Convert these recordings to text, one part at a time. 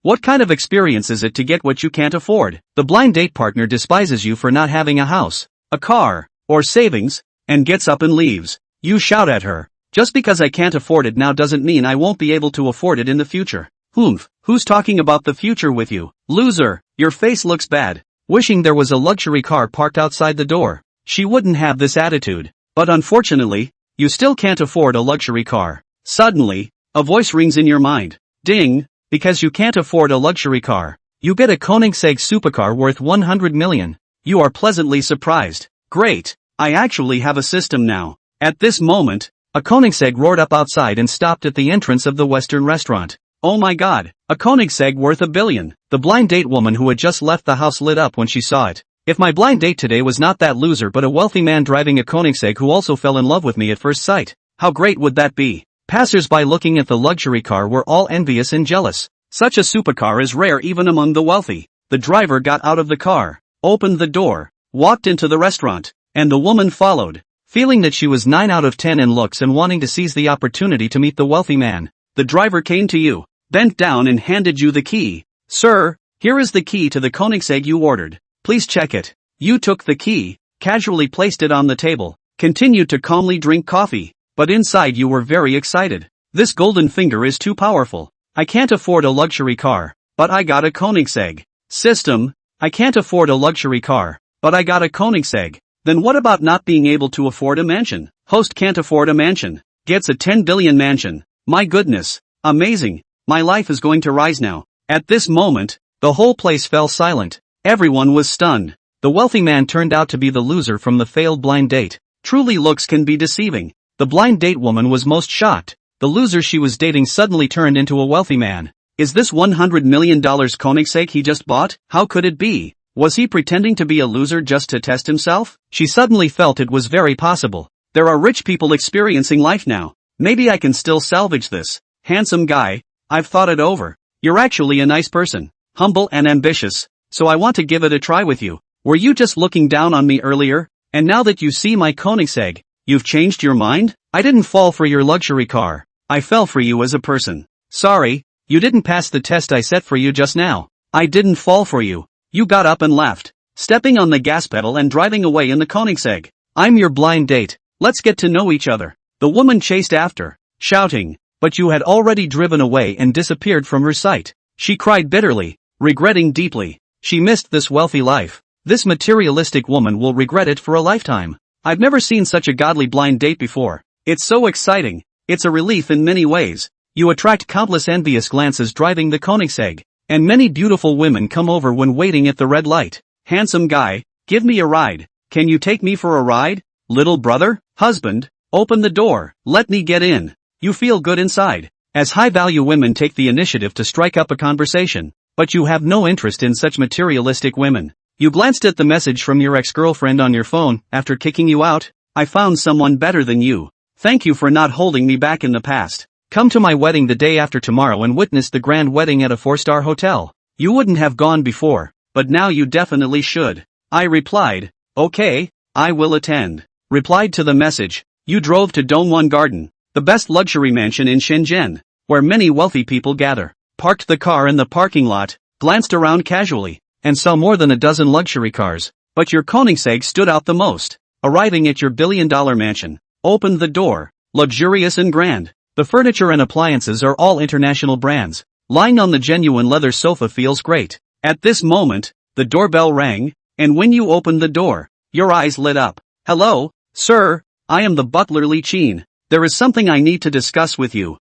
What kind of experience is it to get what you can't afford? The blind date partner despises you for not having a house, a car, or savings, and gets up and leaves. You shout at her, "Just because I can't afford it now doesn't mean I won't be able to afford it in the future." Humph, who's talking about the future with you? Loser, your face looks bad. Wishing there was a luxury car parked outside the door. She wouldn't have this attitude. But unfortunately, you still can't afford a luxury car. Suddenly, a voice rings in your mind. Ding, because you can't afford a luxury car, you get a Koenigsegg supercar worth 100 million. You are pleasantly surprised. Great, I actually have a system now. At this moment, a Koenigsegg roared up outside and stopped at the entrance of the Western restaurant. Oh my god, a Koenigsegg worth $1 billion. The blind date woman who had just left the house lit up when she saw it. If my blind date today was not that loser but a wealthy man driving a Koenigsegg who also fell in love with me at first sight, how great would that be? Passers-by looking at the luxury car were all envious and jealous. Such a supercar is rare even among the wealthy. The driver got out of the car, opened the door, walked into the restaurant, and the woman followed. Feeling that she was 9 out of 10 in looks and wanting to seize the opportunity to meet the wealthy man, the driver came to you, bent down and handed you the key. Sir, here is the key to the Koenigsegg you ordered. Please check it. You took the key, casually placed it on the table, continued to calmly drink coffee, but inside you were very excited. This golden finger is too powerful. I can't afford a luxury car, but I got a Koenigsegg. System, I can't afford a luxury car, but I got a Koenigsegg. Then what about not being able to afford a mansion? Host can't afford a mansion, gets a 10 billion mansion. My goodness, amazing, my life is going to rise now. At this moment, the whole place fell silent. Everyone was stunned. The wealthy man turned out to be the loser from the failed blind date. Truly looks can be deceiving. The blind date woman was most shocked. The loser she was dating suddenly turned into a wealthy man. Is this $100 million Koenigsegg he just bought? How could it be? Was he pretending to be a loser just to test himself? She suddenly felt it was very possible. There are rich people experiencing life now. Maybe I can still salvage this. Handsome guy, I've thought it over. You're actually a nice person, humble and ambitious, so I want to give it a try with you. Were you just looking down on me earlier, and now that you see my Koenigsegg, you've changed your mind? I didn't fall for your luxury car. I fell for you as a person. Sorry, you didn't pass the test I set for you just now. I didn't fall for you. You got up and left, stepping on the gas pedal and driving away in the Koenigsegg. I'm your blind date. Let's get to know each other. The woman chased after, shouting, but you had already driven away and disappeared from her sight. She cried bitterly, regretting deeply. She missed this wealthy life. This materialistic woman will regret it for a lifetime. I've never seen such a godly blind date before. It's so exciting. It's a relief in many ways. You attract countless envious glances driving the Koenigsegg, and many beautiful women come over when waiting at the red light. Handsome guy, give me a ride. Can you take me for a ride? Little brother, husband, open the door, let me get in. You feel good inside. As high-value women take the initiative to strike up a conversation, but you have no interest in such materialistic women. You glanced at the message from your ex-girlfriend on your phone after kicking you out. I found someone better than you. Thank you for not holding me back in the past. Come to my wedding the day after tomorrow and witness the grand wedding at a 4-star hotel. You wouldn't have gone before, but now you definitely should. I replied, okay, I will attend. Replied to the message. You drove to Dongwon Garden, the best luxury mansion in Shenzhen, where many wealthy people gather. Parked the car in the parking lot, glanced around casually, and saw more than a dozen luxury cars. But your Koenigsegg stood out the most. Arriving at your billion-dollar mansion, opened the door, luxurious and grand. The furniture and appliances are all international brands. Lying on the genuine leather sofa feels great. At this moment, the doorbell rang, and when you opened the door, your eyes lit up. Hello, sir, I am the butler Li Qin. There is something I need to discuss with you.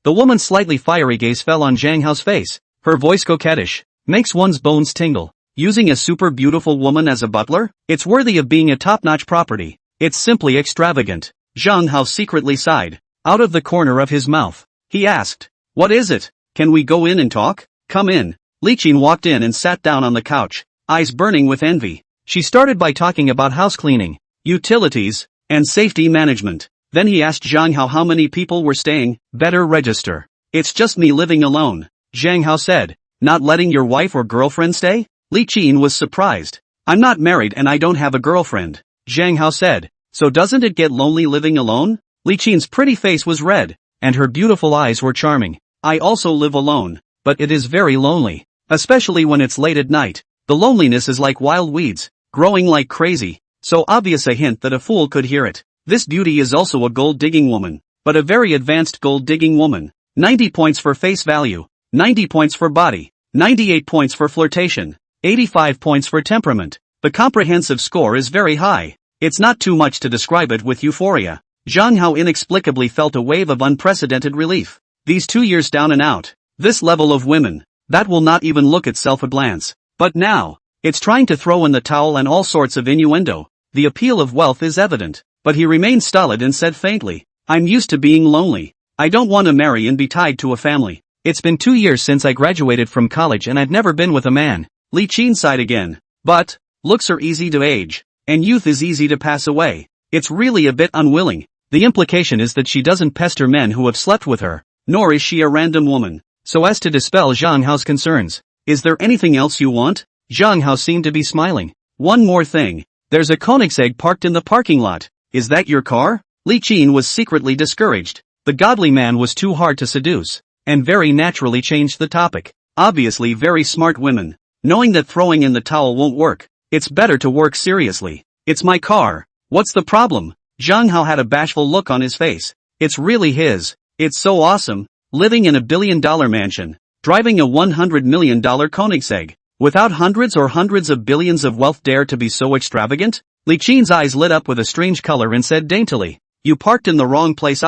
The woman's slightly fiery gaze fell on Zhang Hao's face. Her voice coquettish, makes one's bones tingle. Using a super beautiful woman as a butler? It's worthy of being a top-notch property. It's simply extravagant. Zhang Hao secretly sighed. Out of the corner of his mouth, he asked, what is it? Can we go in and talk? Come in. Li Qin walked in and sat down on the couch, eyes burning with envy. She started by talking about house cleaning, utilities, and safety management. Then he asked Zhang Hao how many people were staying. Better register. It's just me living alone. Zhang Hao said, not letting your wife or girlfriend stay? Li Qin was surprised. I'm not married and I don't have a girlfriend. Zhang Hao said, so doesn't it get lonely living alone? Li Qin's pretty face was red, and her beautiful eyes were charming. I also live alone. but it is very lonely. Especially when it's late at night. The loneliness is like wild weeds, growing like crazy, so obvious a hint that a fool could hear it. This beauty is also a gold-digging woman, but a very advanced gold-digging woman. 90 points for face value, 90 points for body, 98 points for flirtation, 85 points for temperament. The comprehensive score is very high. It's not too much to describe it with euphoria. Zhang Hao inexplicably felt a wave of unprecedented relief. These 2 years down and out. This level of women, that will not even look itself a glance. But now, it's trying to throw in the towel and all sorts of innuendo. The appeal of wealth is evident, but he remained stolid and said faintly, I'm used to being lonely. I don't want to marry and be tied to a family. It's been 2 years since I graduated from college and I've never been with a man. Li Qin sighed again. But, looks are easy to age, and youth is easy to pass away. It's really a bit unwilling. The implication is that she doesn't pester men who have slept with her, nor is she a random woman. So as to dispel Zhang Hao's concerns, is there anything else you want? Zhang Hao seemed to be smiling. One more thing. There's a Koenigsegg parked in the parking lot. Is that your car? Li Qin was secretly discouraged. The godly man was too hard to seduce, and very naturally changed the topic. Obviously very smart women. Knowing that throwing in the towel won't work, it's better to work seriously. It's my car. What's the problem? Zhang Hao had a bashful look on his face. It's really his. It's so awesome. Living in a billion-dollar mansion. Driving a $100 million Koenigsegg. Without hundreds or hundreds of billions of wealth dare to be so extravagant? Li Qin's eyes lit up with a strange color and said daintily. You parked in the wrong place.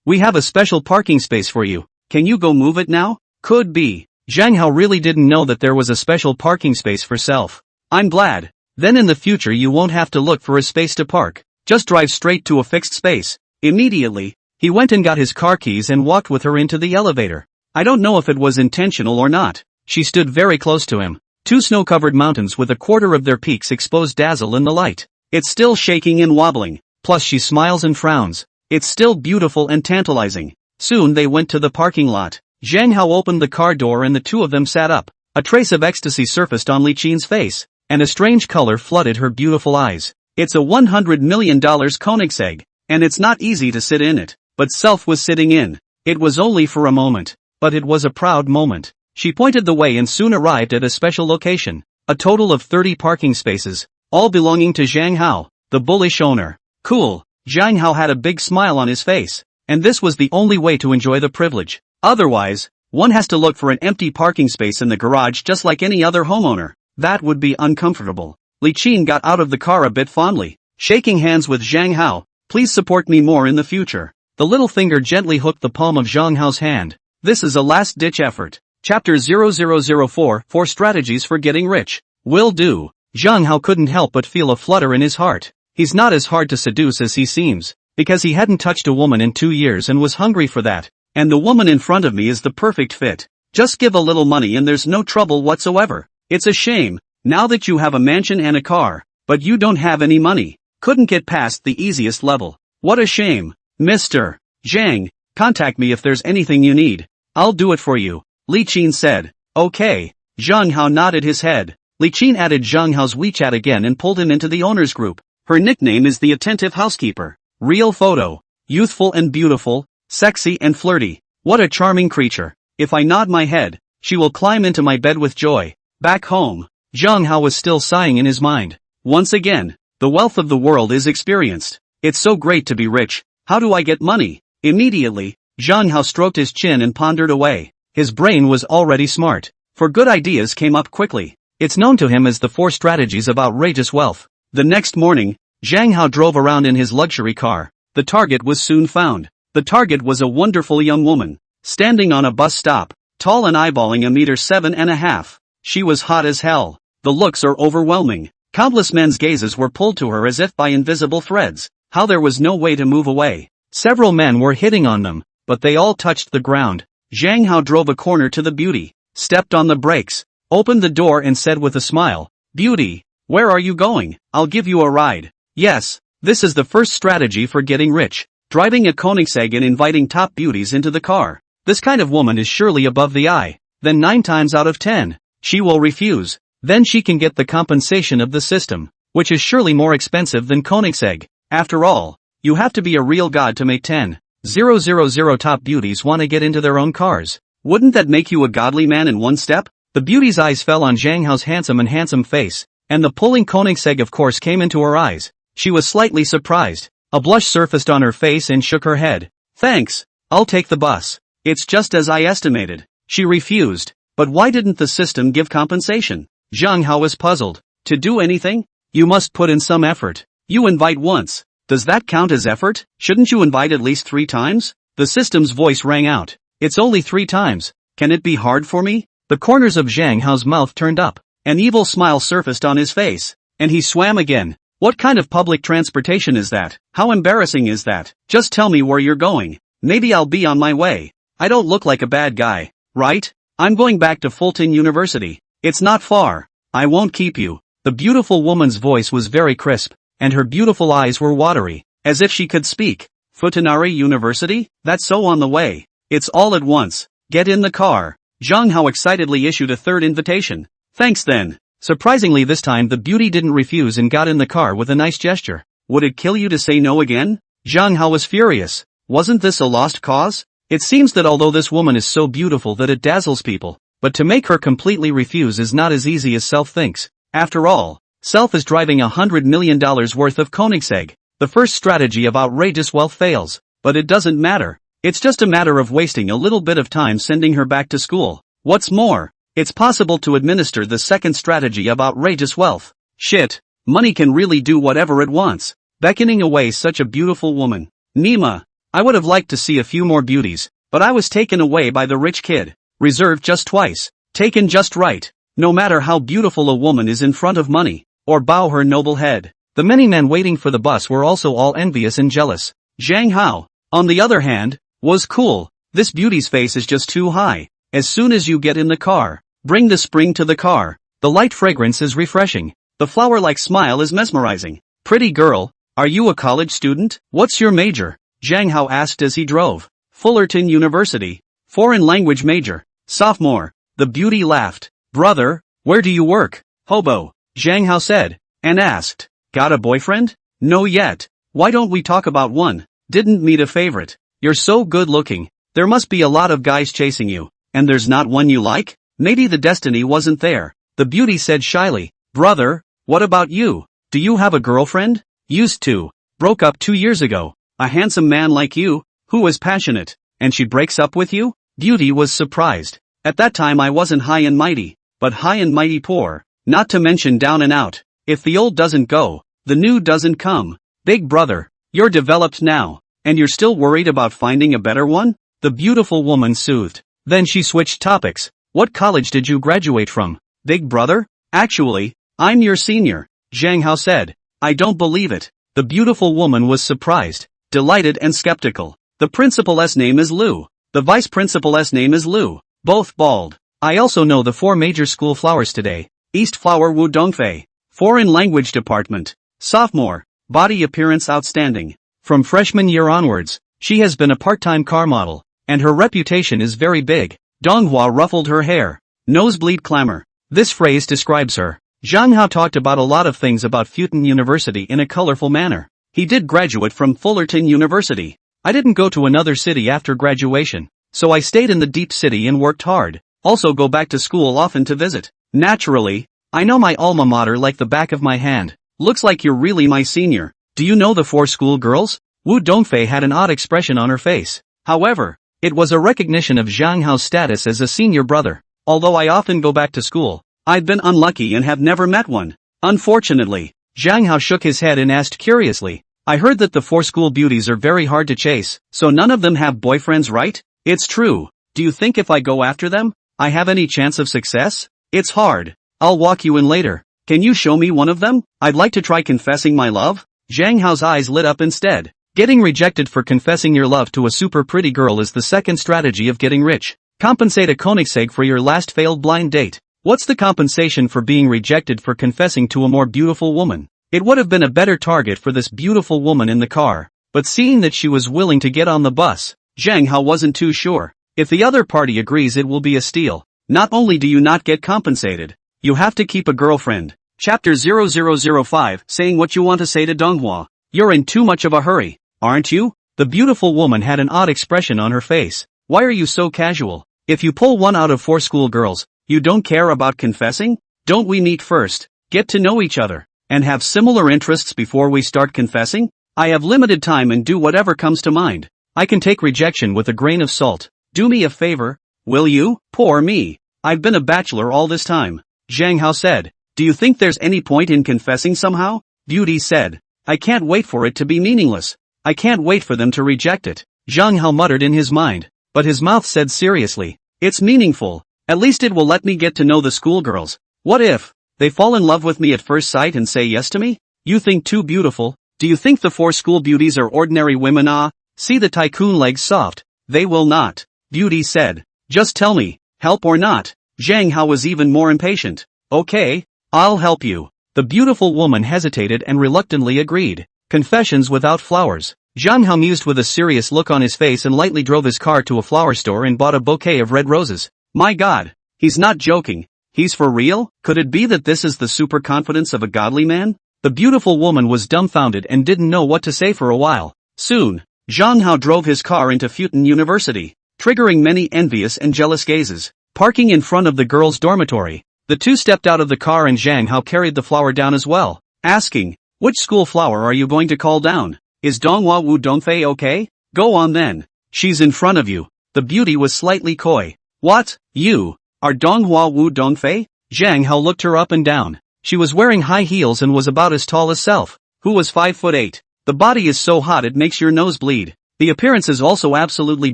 We have a special parking space for you. Can you go move it now? Could be. Zhang Hao really didn't know that there was a special parking space for self. I'm glad. Then in the future you won't have to look for a space to park. Just drive straight to a fixed space. Immediately, he went and got his car keys and walked with her into the elevator. I don't know if it was intentional or not. She stood very close to him. 2 snow-covered mountains with a quarter of their peaks exposed dazzle in the light. It's still shaking and wobbling. Plus she smiles and frowns. It's still beautiful and tantalizing. Soon they went to the parking lot. Zhang Hao opened the car door and the two of them sat up. A trace of ecstasy surfaced on Li Qin's face, and a strange color flooded her beautiful eyes. It's a $100 million Koenigsegg, and it's not easy to sit in it, but Self was sitting in. It was only for a moment, but it was a proud moment. She pointed the way and soon arrived at a special location. A total of 30 parking spaces, all belonging to Zhang Hao, the bullish owner. Cool. Zhang Hao had a big smile on his face, and this was the only way to enjoy the privilege. Otherwise, one has to look for an empty parking space in the garage just like any other homeowner. That would be uncomfortable. Li Qin got out of the car a bit fondly, shaking hands with Zhang Hao. Please support me more in the future. The little finger gently hooked the palm of Zhang Hao's hand. This is a last-ditch effort. Chapter 0004 4 Strategies for Getting Rich. Will do. Zhang Hao couldn't help but feel a flutter in his heart. He's not as hard to seduce as he seems, because he hadn't touched a woman in 2 years and was hungry for that. And the woman in front of me is the perfect fit. Just give a little money and there's no trouble whatsoever. It's a shame, now that you have a mansion and a car, but you don't have any money. Couldn't get past the easiest level. What a shame. Mr. Zhang, contact me if there's anything you need. I'll do it for you. Li Qin said. Okay. Zhang Hao nodded his head. Li Qin added Zhang Hao's WeChat again and pulled him into the owner's group. Her nickname is the Attentive Housekeeper. Real photo. Youthful and beautiful, sexy and flirty. What a charming creature. If I nod my head, she will climb into my bed with joy. Back home, Zhang Hao was still sighing in his mind. Once again, the wealth of the world is experienced. It's so great to be rich. How do I get money? Immediately, Zhang Hao stroked his chin and pondered away. His brain was already smart, for good ideas came up quickly. It's known to him as the 4 strategies of outrageous wealth. The next morning, Zhang Hao drove around in his luxury car. The target was soon found. The target was a wonderful young woman, standing on a bus stop, tall and eyeballing 1.7 meters. She was hot as hell. The looks are overwhelming. Countless men's gazes were pulled to her as if by invisible threads. How there was no way to move away. Several men were hitting on them, but they all touched the ground. Zhang Hao drove a corner to the beauty, stepped on the brakes, opened the door and said with a smile, Beauty, where are you going? I'll give you a ride. Yes, this is the first strategy for getting rich. Driving a Koenigsegg and inviting top beauties into the car. This kind of woman is surely above the eye. Then 9 times out of 10, she will refuse. Then she can get the compensation of the system, which is surely more expensive than Koenigsegg. After all, you have to be a real god to make 10,000 top beauties want to get into their own cars. Wouldn't that make you a godly man in one step? The beauty's eyes fell on Zhang Hao's handsome face, and the pulling Koenigsegg of course came into her eyes. She was slightly surprised. A blush surfaced on her face and shook her head. Thanks, I'll take the bus. It's just as I estimated. She refused. But why didn't the system give compensation? Zhang Hao was puzzled. To do anything? You must put in some effort. You invite once. Does that count as effort? Shouldn't you invite at least 3 times? The system's voice rang out. It's only 3 times. Can it be hard for me? The corners of Zhang Hao's mouth turned up. An evil smile surfaced on his face. And he swam again. What kind of public transportation is that? How embarrassing is that? Just tell me where you're going. Maybe I'll be on my way. I don't look like a bad guy, right? I'm going back to Fulton University. It's not far. I won't keep you. The beautiful woman's voice was very crisp, and her beautiful eyes were watery, as if she could speak. Futanari University? That's so on the way. It's all at once. Get in the car. Zhang Hao excitedly issued a third invitation. Thanks then. Surprisingly this time the beauty didn't refuse and got in the car with a nice gesture. Would it kill you to say no again? Zhang Hao was furious. Wasn't this a lost cause? It seems that although this woman is so beautiful that it dazzles people, but to make her completely refuse is not as easy as Self thinks. After all, Self is driving $100 million worth of Koenigsegg. The first strategy of outrageous wealth fails, but it doesn't matter. It's just a matter of wasting a little bit of time sending her back to school. What's more, it's possible to administer the second strategy of outrageous wealth. Shit, money can really do whatever it wants, beckoning away such a beautiful woman. Nima, I would have liked to see a few more beauties, but I was taken away by the rich kid. Reserved just twice. Taken just right. No matter how beautiful a woman is in front of money, or bow her noble head. The many men waiting for the bus were also all envious and jealous. Zhang Hao, on the other hand, was cool. This beauty's face is just too high. As soon as you get in the car, bring the spring to the car. The light fragrance is refreshing. The flower-like smile is mesmerizing. Pretty girl, are you a college student? What's your major? Zhang Hao asked as he drove. Fullerton University. Foreign language major. Sophomore. The beauty laughed. Brother, where do you work? Hobo. Zhang Hao said. And asked. Got a boyfriend? No yet. Why don't we talk about one? Didn't meet a favorite. You're so good looking. There must be a lot of guys chasing you. And there's not one you like? Maybe the destiny wasn't there. The beauty said shyly. Brother, what about you? Do you have a girlfriend? Used to. Broke up 2 years ago. A handsome man like you, who was passionate, and she breaks up with you? Beauty was surprised. At that time I wasn't high and mighty, but high and mighty poor, not to mention down and out. If the old doesn't go, the new doesn't come. Big brother, you're developed now, and you're still worried about finding a better one? The beautiful woman soothed. Then she switched topics. What college did you graduate from? Big brother? Actually, I'm your senior, Zhang Hao said. I don't believe it. The beautiful woman was surprised, delighted and skeptical. The principal's name is Lu. The vice principal's name is Lu. Both bald. I also know the 4 major school flowers today. East Flower Wu Dongfei. Foreign Language Department. Sophomore. Body appearance outstanding. From freshman year onwards, she has been a part-time car model, and her reputation is very big. Donghua ruffled her hair. Nosebleed clamor. This phrase describes her. Zhang Hao talked about a lot of things about Fulton University in a colorful manner. He did graduate from Fullerton University. I didn't go to another city after graduation, so I stayed in the deep city and worked hard. Also go back to school often to visit. Naturally, I know my alma mater like the back of my hand. Looks like you're really my senior. Do you know the 4 school girls? Wu Dongfei had an odd expression on her face. However, it was a recognition of Zhang Hao's status as a senior brother. Although I often go back to school, I've been unlucky and have never met one. Unfortunately, Zhang Hao shook his head and asked curiously. I heard that the 4 school beauties are very hard to chase, so none of them have boyfriends, right? It's true. Do you think if I go after them, I have any chance of success? It's hard. I'll walk you in later. Can you show me one of them? I'd like to try confessing my love. Zhang Hao's eyes lit up instead. Getting rejected for confessing your love to a super pretty girl is the second strategy of getting rich. Compensate a Koenigsegg for your last failed blind date. What's the compensation for being rejected for confessing to a more beautiful woman? It would have been a better target for this beautiful woman in the car, but seeing that she was willing to get on the bus, Zhang Hao wasn't too sure. If the other party agrees, it will be a steal. Not only do you not get compensated, you have to keep a girlfriend. Chapter 0005, saying what you want to say to Donghua. You're in too much of a hurry, aren't you? The beautiful woman had an odd expression on her face. Why are you so casual? If you pull 1 out of 4 schoolgirls, you don't care about confessing? Don't we meet first, get to know each other, and have similar interests before we start confessing? I have limited time and do whatever comes to mind. I can take rejection with a grain of salt. Do me a favor, will you? Poor me. I've been a bachelor all this time. Zhang Hao said. Do you think there's any point in confessing somehow? Beauty said. I can't wait for it to be meaningless. I can't wait for them to reject it. Zhang Hao muttered in his mind, but his mouth said seriously. It's meaningful. At least it will let me get to know the schoolgirls. What if they fall in love with me at first sight and say yes to me? You think too beautiful? Do you think the 4 school beauties are ordinary women? See the tycoon legs soft. They will not. Beauty said. Just tell me, help or not. Zhang Hao was even more impatient. Okay, I'll help you. The beautiful woman hesitated and reluctantly agreed. Confessions without flowers. Zhang Hao mused with a serious look on his face and lightly drove his car to a flower store and bought a bouquet of red roses. My God, he's not joking. He's for real? Could it be that this is the super confidence of a godly man? The beautiful woman was dumbfounded and didn't know what to say for a while. Soon, Zhang Hao drove his car into Futon University, triggering many envious and jealous gazes. Parking in front of the girls' dormitory, the two stepped out of the car and Zhang Hao carried the flower down as well, asking, which school flower are you going to call down? Is Donghua Wu Dongfei okay? Go on then. She's in front of you. The beauty was slightly coy. What? You are Donghua Wu Dongfei? Zhang Hao looked her up and down. She was wearing high heels and was about as tall as self, who was 5'8". The body is so hot it makes your nose bleed. The appearance is also absolutely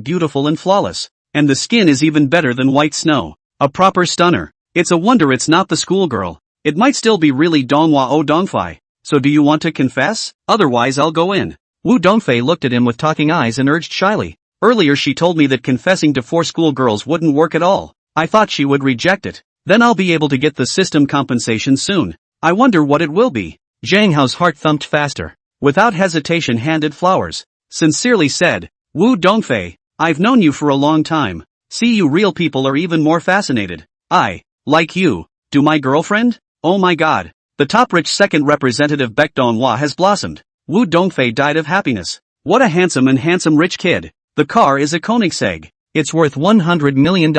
beautiful and flawless. And the skin is even better than white snow. A proper stunner. It's a wonder it's not the schoolgirl. It might still be really Donghua O Dongfei. So do you want to confess? Otherwise I'll go in. Wu Dongfei looked at him with talking eyes and urged shyly. Earlier she told me that confessing to 4 schoolgirls wouldn't work at all. I thought she would reject it. Then I'll be able to get the system compensation soon. I wonder what it will be. Zhang Hao's heart thumped faster. Without hesitation handed flowers. Sincerely said, Wu Dongfei, I've known you for a long time. See, you real people are even more fascinated. I, like you, do my girlfriend? Oh my God. The top rich second representative Baek Donghua has blossomed. Wu Dongfei died of happiness. What a handsome rich kid. The car is a Koenigsegg. It's worth $100 million.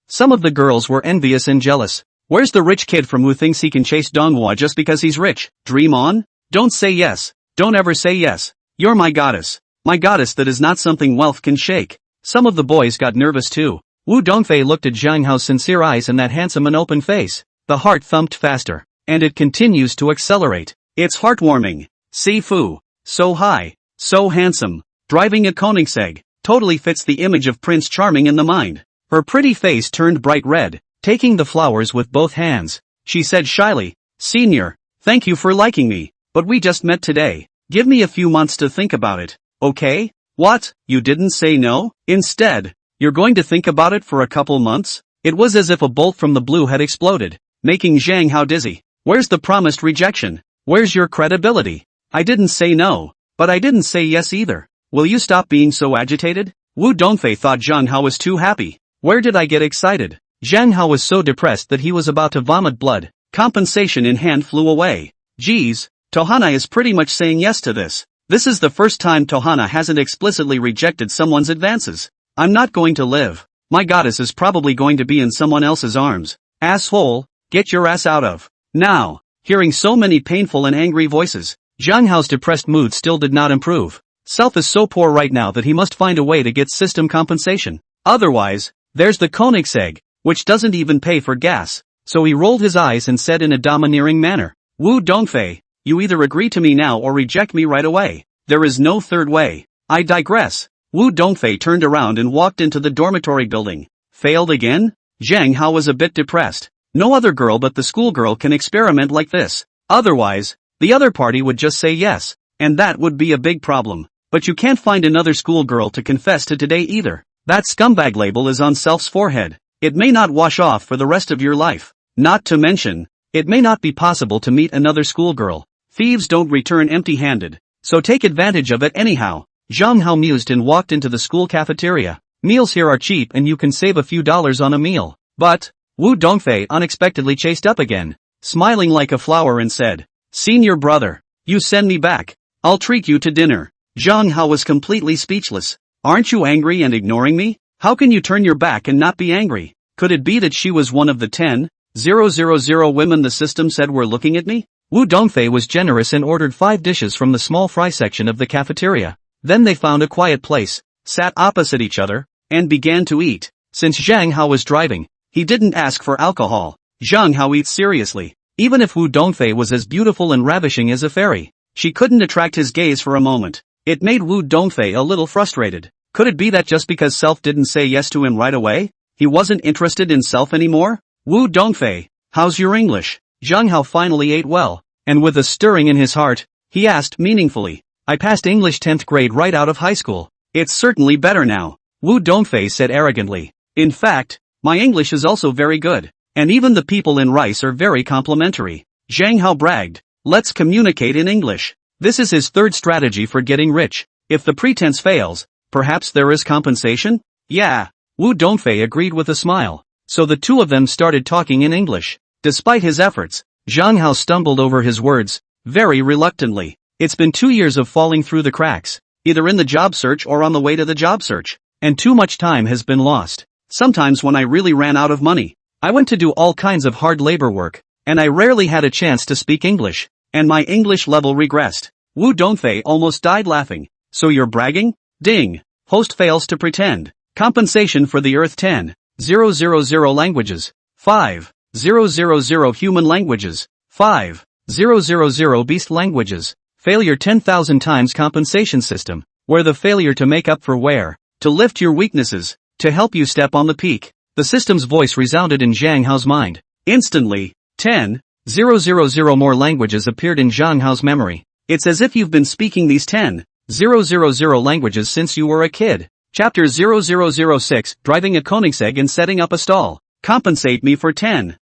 Some of the girls were envious and jealous. Where's the rich kid from who thinks he can chase Donghua just because he's rich? Dream on? Don't say yes. Don't ever say yes. You're my goddess. My goddess, that is not something wealth can shake. Some of the boys got nervous too. Wu Dongfei looked at Zhang Hao's sincere eyes and that handsome and open face. The heart thumped faster. And it continues to accelerate. It's heartwarming. See Fu. So high. So handsome. Driving a Koenigsegg. Totally fits the image of Prince Charming in the mind. Her pretty face turned bright red. Taking the flowers with both hands, she said shyly, Senior, thank you for liking me, but we just met today. Give me a few months to think about it, okay? What? You didn't say no? Instead, you're going to think about it for a couple months? It was as if a bolt from the blue had exploded, making Zhang Hao dizzy. Where's the promised rejection? Where's your credibility? I didn't say no, but I didn't say yes either. Will you stop being so agitated? Wu Dongfei thought Zhang Hao was too happy. Where did I get excited? Zhang Hao was so depressed that he was about to vomit blood. Compensation in hand flew away. Geez, Tohana is pretty much saying yes to this. This is the first time Tohana hasn't explicitly rejected someone's advances. I'm not going to live. My goddess is probably going to be in someone else's arms. Asshole, get your ass out of. Now, hearing so many painful and angry voices, Zhang Hao's depressed mood still did not improve. Self is so poor right now that he must find a way to get system compensation. Otherwise, there's the Koenigsegg, which doesn't even pay for gas. So he rolled his eyes and said in a domineering manner, Wu Dongfei, you either agree to me now or reject me right away. There is no third way. I digress. Wu Dongfei turned around and walked into the dormitory building. Failed again? Zhang Hao was a bit depressed. No other girl but the schoolgirl can experiment like this. Otherwise, the other party would just say yes, and that would be a big problem. But you can't find another schoolgirl to confess to today either. That scumbag label is on Self's forehead. It may not wash off for the rest of your life. Not to mention, it may not be possible to meet another schoolgirl. Thieves don't return empty-handed, so take advantage of it anyhow. Zhang Hao mused and walked into the school cafeteria. Meals here are cheap and you can save a few dollars on a meal. But, Wu Dongfei unexpectedly chased up again, smiling like a flower and said, Senior brother, you send me back. I'll treat you to dinner. Zhang Hao was completely speechless. Aren't you angry and ignoring me? How can you turn your back and not be angry? Could it be that she was one of the 10,000 women the system said were looking at me? Wu Dongfei was generous and ordered 5 dishes from the small fry section of the cafeteria. Then they found a quiet place, sat opposite each other, and began to eat. Since Zhang Hao was driving, he didn't ask for alcohol. Zhang Hao eats seriously. Even if Wu Dongfei was as beautiful and ravishing as a fairy, she couldn't attract his gaze for a moment. It made Wu Dongfei a little frustrated. Could it be that just because Self didn't say yes to him right away, he wasn't interested in Self anymore? Wu Dongfei, how's your English? Zhang Hao finally ate well, and with a stirring in his heart, he asked meaningfully. I passed English 10th grade right out of high school. It's certainly better now, Wu Dongfei said arrogantly. In fact, my English is also very good, and even the people in Rice are very complimentary. Zhang Hao bragged. Let's communicate in English. This is his third strategy for getting rich. If the pretense fails, perhaps there is compensation? Yeah, Wu Dongfei agreed with a smile. So the two of them started talking in English. Despite his efforts, Zhang Hao stumbled over his words, very reluctantly. It's been 2 years of falling through the cracks, either in the job search or on the way to the job search, and too much time has been lost. Sometimes when I really ran out of money, I went to do all kinds of hard labor work, and I rarely had a chance to speak English, and my English level regressed. Wu Dongfei almost died laughing. So you're bragging? Ding. Host fails to pretend. Compensation for the Earth 10,000 languages. 5,000 human languages. 5,000 beast languages. Failure 10,000 times compensation system, where the failure to make up for wear, to lift your weaknesses, to help you step on the peak. The system's voice resounded in Zhang Hao's mind. Instantly, 10,000 more languages appeared in Zhang Hao's memory. It's as if you've been speaking these 10,000 languages since you were a kid. Chapter 0006, Driving a Koenigsegg and Setting Up a Stall. Compensate me for 10,000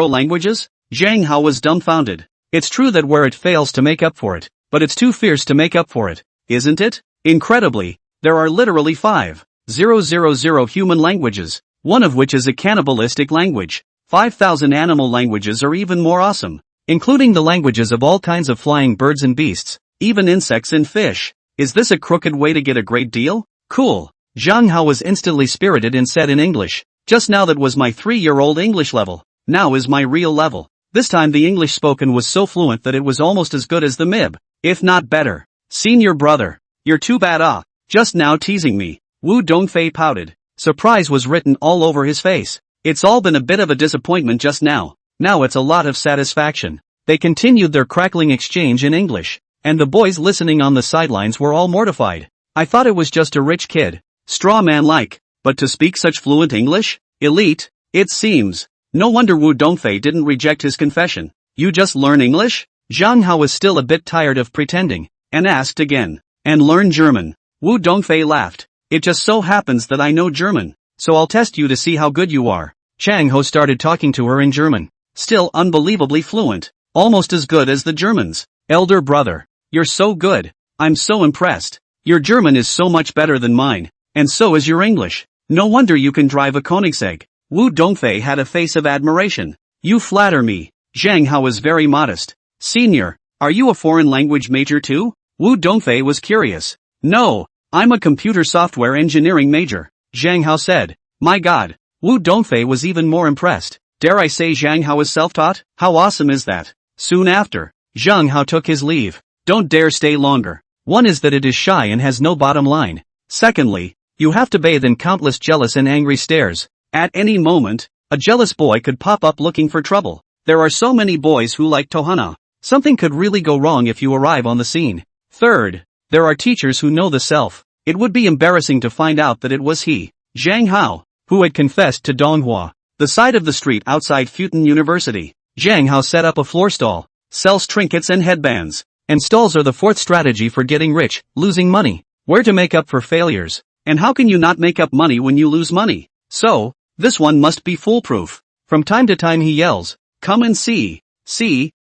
languages? Zhang Hao was dumbfounded. It's true that where it fails to make up for it, but it's too fierce to make up for it, isn't it? Incredibly, there are literally 5,000 human languages, one of which is a cannibalistic language. 5,000 animal languages are even more awesome, including the languages of all kinds of flying birds and beasts, even insects and fish. Is this a crooked way to get a great deal? Cool. Zhang Hao was instantly spirited and said in English, just now that was my 3-year-old English level, now is my real level. This time the English spoken was so fluent that it was almost as good as the MIB, if not better. Senior brother, you're too bad just now teasing me. Wu Dongfei pouted. Surprise was written all over his face. It's all been a bit of a disappointment just now. Now it's a lot of satisfaction. They continued their crackling exchange in English, and the boys listening on the sidelines were all mortified. I thought it was just a rich kid, straw man-like, but to speak such fluent English? Elite, it seems. No wonder Wu Dongfei didn't reject his confession. You just learn English? Zhang Hao was still a bit tired of pretending, and asked again. And learn German. Wu Dongfei laughed. It just so happens that I know German, so I'll test you to see how good you are. Chang Ho started talking to her in German. Still unbelievably fluent, almost as good as the Germans. Elder brother, you're so good. I'm so impressed. Your German is so much better than mine, and so is your English. No wonder you can drive a Koenigsegg. Wu Dongfei had a face of admiration. You flatter me. Zhang Hao was very modest. Senior, are you a foreign language major too? Wu Dongfei was curious. No, I'm a computer software engineering major, Zhang Hao said. My god. Wu Dongfei was even more impressed. Dare I say Zhang Hao is self-taught? How awesome is that? Soon after, Zhang Hao took his leave. Don't dare stay longer. One is that it is shy and has no bottom line. Secondly, you have to bathe in countless jealous and angry stares. At any moment, a jealous boy could pop up looking for trouble. There are so many boys who like Tohana. Something could really go wrong if you arrive on the scene. Third, there are teachers who know the self. It would be embarrassing to find out that it was he, Zhang Hao, who had confessed to Donghua. The side of the street outside Futon University. Zhang Hao set up a floor stall, sells trinkets and headbands. And stalls are the fourth strategy for getting rich, losing money. Where to make up for failures. And how can you not make up money when you lose money? So, this one must be foolproof. From time to time he yells, come and see, the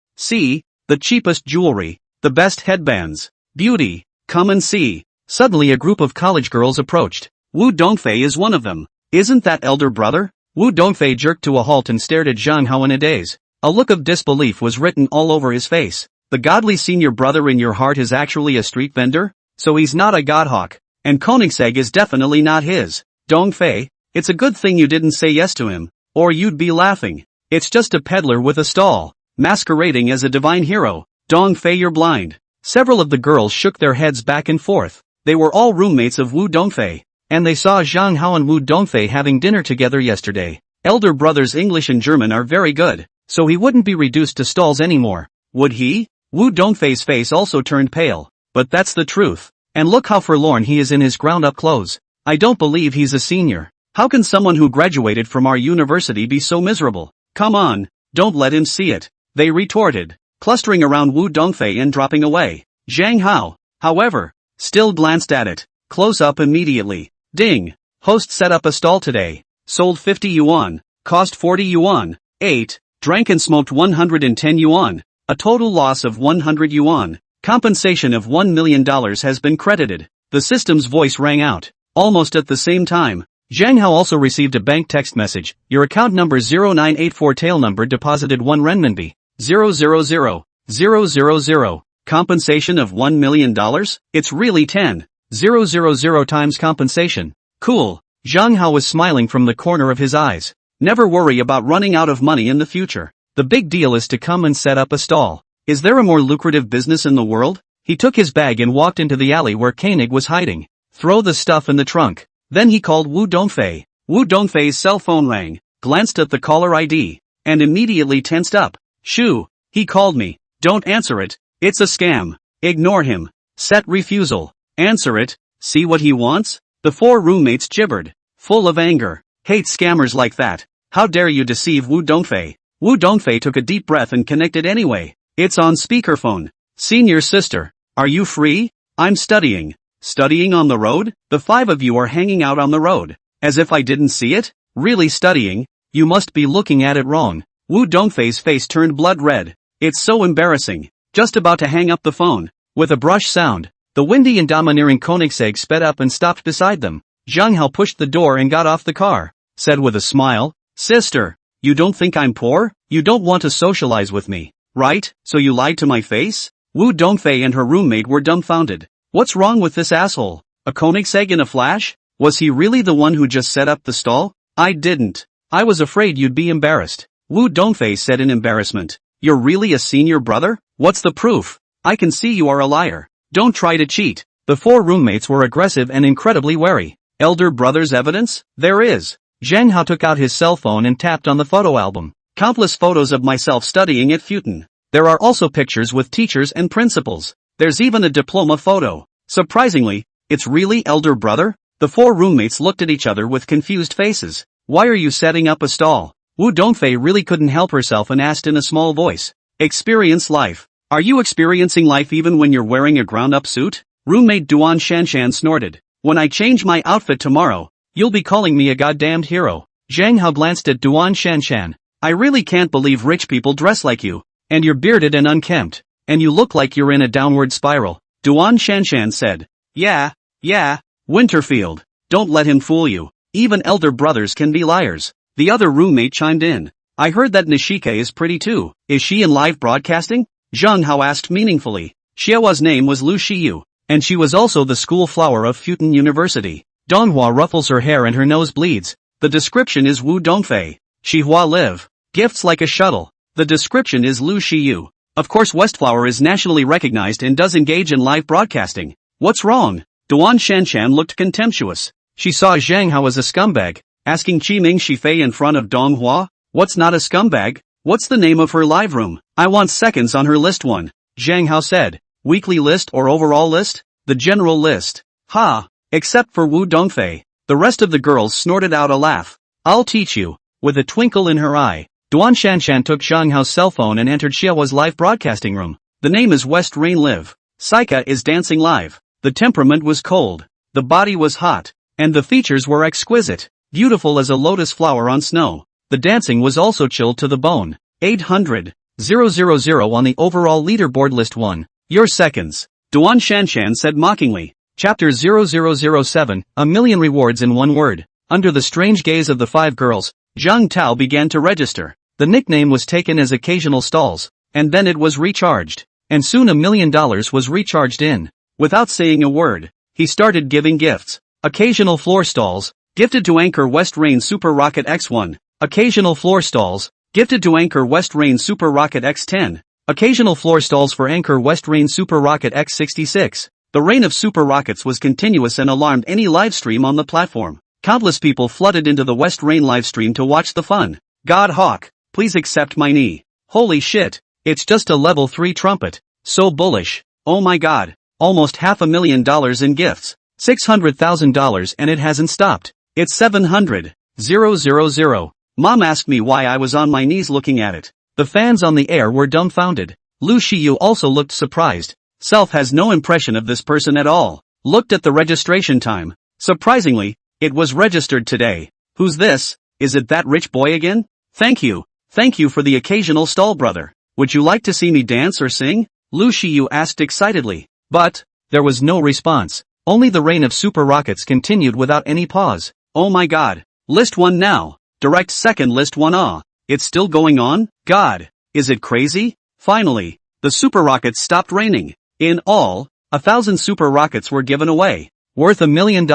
cheapest jewelry, the best headbands, beauty, come and see. Suddenly a group of college girls approached. Wu Dongfei is one of them. Isn't that elder brother? Wu Dongfei jerked to a halt and stared at Zhang Hao in a daze. A look of disbelief was written all over his face. The godly senior brother in your heart is actually a street vendor? So he's not a godhawk. And Koenigsegg is definitely not his. Dongfei, it's a good thing you didn't say yes to him, or you'd be laughing. It's just a peddler with a stall, masquerading as a divine hero. Dongfei, you're blind. Several of the girls shook their heads back and forth. They were all roommates of Wu Dongfei, and they saw Zhang Hao and Wu Dongfei having dinner together yesterday. Elder brother's English and German are very good, so he wouldn't be reduced to stalls anymore, would he? Wu Dongfei's face also turned pale. But that's the truth. And look how forlorn he is in his ground-up clothes. I don't believe he's a senior. How can someone who graduated from our university be so miserable? Come on, don't let him see it, they retorted, clustering around Wu Dongfei and dropping away. Zhang Hao, however, still glanced at it, close up immediately. Ding! Host set up a stall today. Sold 50 yuan, cost 40 yuan, ate, drank and smoked 110 yuan, a total loss of 100 yuan. Compensation of $1 million has been credited. The system's voice rang out. Almost at the same time, Zhang Hao also received a bank text message. Your account number 0984 tail number deposited 1 renminbi. 000. Compensation of $1 million? It's really 10. 000 times compensation. Cool. Zhang Hao was smiling from the corner of his eyes. Never worry about running out of money in the future. The big deal is to come and set up a stall. Is there a more lucrative business in the world? He took his bag and walked into the alley where Koenig was hiding. Throw the stuff in the trunk. Then he called Wu Dongfei. Wu Dongfei's cell phone rang, glanced at the caller ID, and immediately tensed up. Shoo, he called me. Don't answer it. It's a scam. Ignore him. Set refusal. Answer it. See what he wants? The 4 roommates gibbered, full of anger. Hate scammers like that. How dare you deceive Wu Dongfei? Wu Dongfei took a deep breath and connected anyway. It's on speakerphone. Senior sister, are you free? I'm studying. Studying on the road? The 5 of you are hanging out on the road. As if I didn't see it? Really studying? You must be looking at it wrong. Wu Dongfei's face turned blood red. It's so embarrassing. Just about to hang up the phone. With a brush sound, the windy and domineering Koenigsegg sped up and stopped beside them. Zhang Hao pushed the door and got off the car. Said with a smile, Sister, you don't think I'm poor? You don't want to socialize with me, right? So you lied to my face? Wu Dongfei and her roommate were dumbfounded. What's wrong with this asshole? A Koenigsegg in a flash? Was he really the one who just set up the stall? I didn't. I was afraid you'd be embarrassed. Wu Dongfei said in embarrassment. You're really a senior brother? What's the proof? I can see you are a liar. Don't try to cheat. The 4 roommates were aggressive and incredibly wary. Elder brother's evidence? There is. Zhang Hao took out his cell phone and tapped on the photo album. Countless photos of myself studying at Futon. There are also pictures with teachers and principals. There's even a diploma photo. Surprisingly, it's really elder brother? The 4 roommates looked at each other with confused faces. Why are you setting up a stall? Wu Dongfei really couldn't help herself and asked in a small voice. Experience life. Are you experiencing life even when you're wearing a ground-up suit? Roommate Duan Shanshan snorted. When I change my outfit tomorrow, you'll be calling me a goddamned hero. Zhang Hao glanced at Duan Shanshan. I really can't believe rich people dress like you. And you're bearded and unkempt. And you look like you're in a downward spiral. Duan Shanshan said. Yeah, Winterfield. Don't let him fool you. Even elder brothers can be liars. The other roommate chimed in. I heard that Nishika is pretty too. Is she in live broadcasting? Zhang Hao asked meaningfully. Xiaohua's name was Lu Shiyu, and she was also the school flower of Futon University. Donghua ruffles her hair and her nose bleeds. The description is Wu Dongfei. Xihua live. Gifts like a shuttle. The description is Lu Shiyu. Of course Westflower is nationally recognized and does engage in live broadcasting. What's wrong? Duan Shanshan looked contemptuous. She saw Zhang Hao as a scumbag, asking Qiming Shifei in front of Donghua. What's not a scumbag? What's the name of her live room? I want seconds on her list 1. Zhang Hao said. Weekly list or overall list? The general list. Ha! Except for Wu Dongfei. The rest of the girls snorted out a laugh. I'll teach you. With a twinkle in her eye, Duan Shanshan took Zhang Hao's cell phone and entered Xiaohua's live broadcasting room. The name is West Rain Live. Saika is dancing live. The temperament was cold. The body was hot. And the features were exquisite. Beautiful as a lotus flower on snow. The dancing was also chilled to the bone. 800,000 on the overall leaderboard list 1. Your seconds. Duan Shanshan said mockingly. Chapter 0007, a million rewards in 1 word. Under the strange gaze of the 5 girls, Zhang Tao began to register. The nickname was taken as occasional stalls, and then it was recharged. And soon $1 million was recharged in. Without saying a word, he started giving gifts. Occasional floor stalls, gifted to anchor West Rain Super Rocket X1. Occasional floor stalls, gifted to anchor West Rain Super Rocket X10. Occasional floor stalls for anchor West Rain Super Rocket X66. The reign of super rockets was continuous and alarmed any livestream on the platform. Countless people flooded into the West Rain livestream to watch the fun. God Hawk, please accept my knee. Holy shit, it's just a level 3 trumpet. So bullish. Oh my god. Almost $500,000 in gifts. $600,000 and it hasn't stopped. It's 700,000. Mom asked me why I was on my knees looking at it. The fans on the air were dumbfounded. Lu Shiyu also looked surprised. Self has no impression of this person at all. Looked at the registration time. Surprisingly, it was registered today. Who's this? Is it that rich boy again? Thank you. Thank you for the occasional stall, brother. Would you like to see me dance or sing? Lu Shiyu asked excitedly. But there was no response. Only the reign of super rockets continued without any pause. Oh my god. List 1 now. Direct second list 1 ah. It's still going on? God. Is it crazy? Finally, the super rockets stopped raining. In all, 1,000 super rockets were given away. Worth $1 million.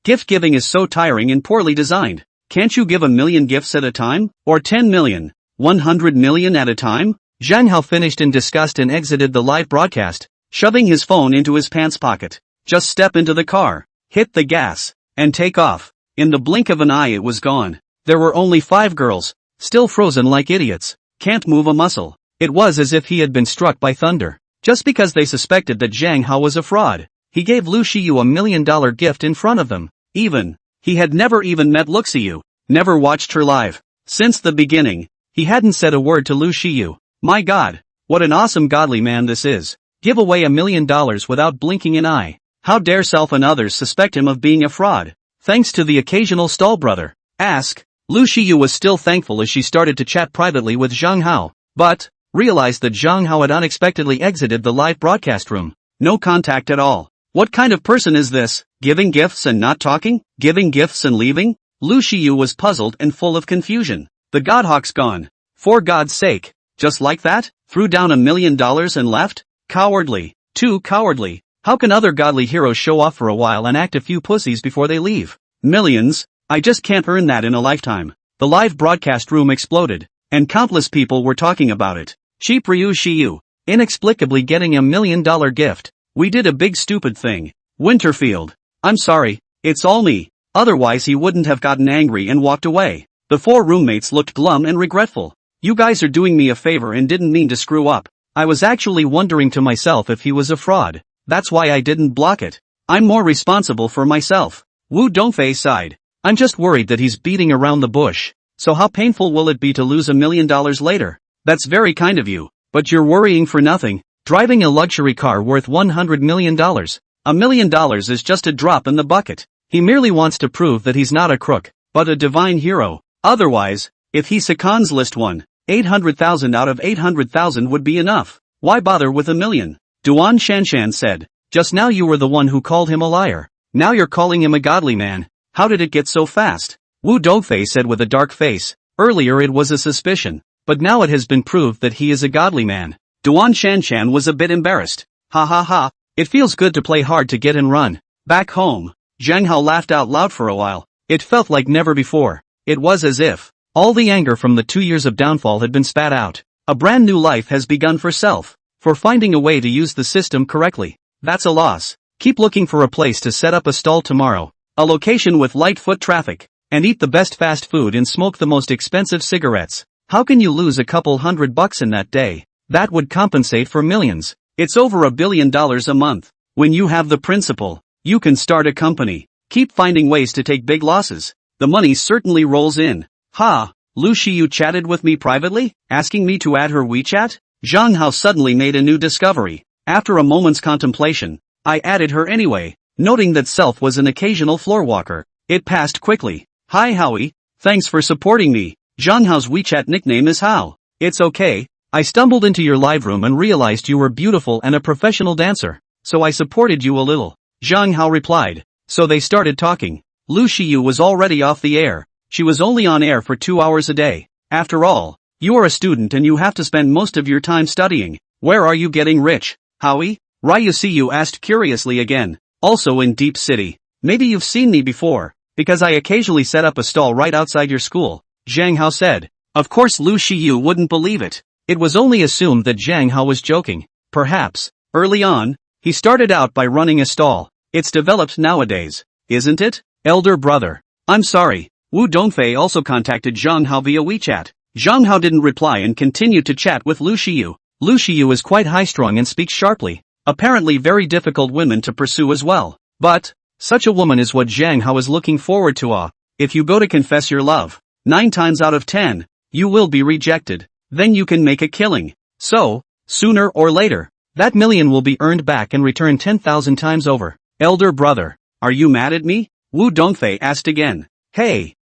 Gift giving is so tiring and poorly designed. Can't you give 1 million gifts at a time? Or 10 million? 100 million at a time? Zhang Hao finished in disgust and exited the live broadcast, shoving his phone into his pants pocket. Just step into the car, hit the gas, and take off. In the blink of an eye it was gone. There were only 5 girls, still frozen like idiots. Can't move a muscle. It was as if he had been struck by thunder. Just because they suspected that Zhang Hao was a fraud, he gave Lu Shiyu $1 million gift in front of them. He had never even met Lu Shiyu, never watched her live. Since the beginning, he hadn't said a word to Lu Shiyu. My god, what an awesome godly man this is. Give away $1 million without blinking an eye. How dare Self and others suspect him of being a fraud? Thanks to the occasional stall brother. Ask. Lu Shiyu was still thankful as she started to chat privately with Zhang Hao, but realized that Zhang Hao had unexpectedly exited the live broadcast room. No contact at all. What kind of person is this? Giving gifts and not talking? Giving gifts and leaving? Lu Shiyu was puzzled and full of confusion. The Godhawk's gone. For God's sake. Just like that? Threw down $1 million and left? Cowardly. Too cowardly. How can other godly heroes show off for a while and act a few pussies before they leave? Millions? I just can't earn that in a lifetime. The live broadcast room exploded, and countless people were talking about it. Cheap Ryu Shiyu. Inexplicably getting $1 million gift. We did a big stupid thing. Winterfield. I'm sorry, it's all me. Otherwise he wouldn't have gotten angry and walked away. The 4 roommates looked glum and regretful. You guys are doing me a favor and didn't mean to screw up. I was actually wondering to myself if he was a fraud. That's why I didn't block it. I'm more responsible for myself. Wu Dongfei sighed. I'm just worried that he's beating around the bush. So how painful will it be to lose $1 million later? That's very kind of you, but you're worrying for nothing. Driving a luxury car worth $100 million. $1 million is just a drop in the bucket. He merely wants to prove that he's not a crook, but a divine hero. Otherwise, if he seconds list 1, 800,000 out of 800,000 would be enough. Why bother with $1 million? Duan Shanshan said. Just now you were the one who called him a liar. Now you're calling him a godly man. How did it get so fast? Wu Dongfei said with a dark face. Earlier it was a suspicion, but now it has been proved that he is a godly man. Duan Shanshan was a bit embarrassed. Ha ha ha, it feels good to play hard to get and run. Back home. Zhang Hao laughed out loud for a while. It felt like never before. It was as if all the anger from the 2 years of downfall had been spat out. A brand new life has begun for Self. For finding a way to use the system correctly. That's a loss. Keep looking for a place to set up a stall tomorrow. A location with light foot traffic. And eat the best fast food and smoke the most expensive cigarettes. How can you lose a couple $100 in that day? That would compensate for millions. It's over $1 billion a month. When you have the principle, you can start a company. Keep finding ways to take big losses. The money certainly rolls in. Ha, Lu Shiyu chatted with me privately, asking me to add her WeChat? Zhang Hao suddenly made a new discovery. After a moment's contemplation, I added her anyway, noting that Self was an occasional floor walker. It passed quickly. Hi Howie, thanks for supporting me. Zhang Hao's WeChat nickname is Hao. It's okay. I stumbled into your live room and realized you were beautiful and a professional dancer, so I supported you a little. Zhang Hao replied. So they started talking. Lu Shiyu was already off the air. She was only on air for 2 hours a day. After all, you are a student and you have to spend most of your time studying. Where are you getting rich, Howie? Ryu Siyu asked curiously again. Also in Deep City. Maybe you've seen me before, because I occasionally set up a stall right outside your school, Zhang Hao said. Of course Lu Shiyu wouldn't believe it. It was only assumed that Zhang Hao was joking. Perhaps, early on, he started out by running a stall. It's developed nowadays, isn't it, elder brother? I'm sorry. Wu Dongfei also contacted Zhang Hao via WeChat. Zhang Hao didn't reply and continued to chat with Lu Shiyu. Lu Shiyu is quite high-strung and speaks sharply. Apparently very difficult women to pursue as well. But, such a woman is what Zhang Hao is looking forward to. If you go to confess your love, 9 times out of 10, you will be rejected. Then you can make a killing. So, sooner or later, that million will be earned back and returned 10,000 times over. Elder brother, are you mad at me? Wu Dongfei asked again. Hey,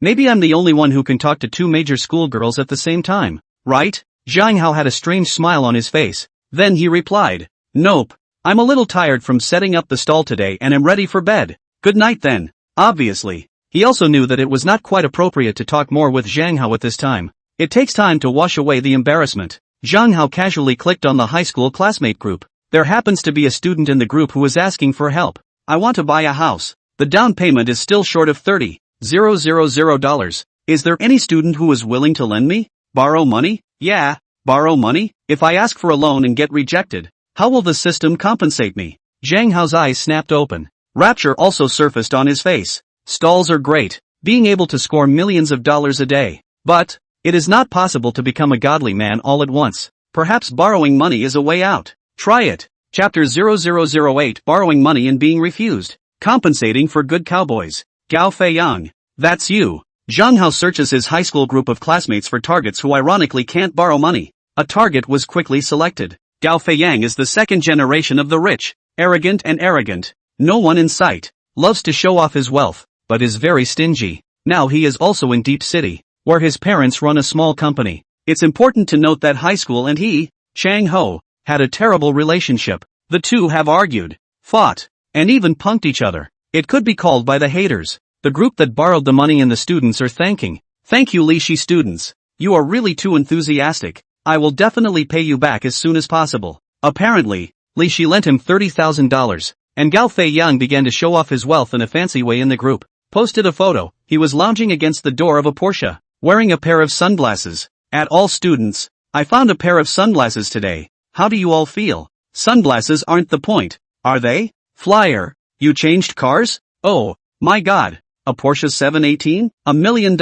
maybe I'm the only one who can talk to 2 major schoolgirls at the same time, right? Zhang Hao had a strange smile on his face. Then he replied, nope, I'm a little tired from setting up the stall today and am ready for bed. Good night then. Obviously, he also knew that it was not quite appropriate to talk more with Zhang Hao at this time. It takes time to wash away the embarrassment. Zhang Hao casually clicked on the high school classmate group. There happens to be a student in the group who is asking for help. I want to buy a house. The down payment is still short of $30,000. Is there any student who is willing to lend me? Borrow money? Yeah, borrow money? If I ask for a loan and get rejected, how will the system compensate me? Zhang Hao's eyes snapped open. Rapture also surfaced on his face. Stalls are great, being able to score millions of dollars a day. But, it is not possible to become a godly man all at once. Perhaps borrowing money is a way out. Try it. Chapter 0008 Borrowing Money and Being Refused. Compensating for Good Cowboys. Gao Feiyang. That's you. Zhang Hao searches his high school group of classmates for targets who ironically can't borrow money. A target was quickly selected. Gao Feiyang is the second generation of the rich, arrogant. No one in sight. Loves to show off his wealth, but is very stingy. Now he is also in Deep City, where his parents run a small company. It's important to note that high school and he, Chang Ho, had a terrible relationship. The two have argued, fought, and even punked each other. It could be called by the haters. The group that borrowed the money and the students are thanking. Thank you Lishi students. You are really too enthusiastic. I will definitely pay you back as soon as possible. Apparently, Lishi lent him $30,000, and Gao Feiyang began to show off his wealth in a fancy way in the group. Posted a photo. He was lounging against the door of a Porsche, wearing a pair of sunglasses. At all students, I found a pair of sunglasses today. How do you all feel? Sunglasses aren't the point, are they? Flyer, you changed cars? Oh, my god. A Porsche 718? $1 million.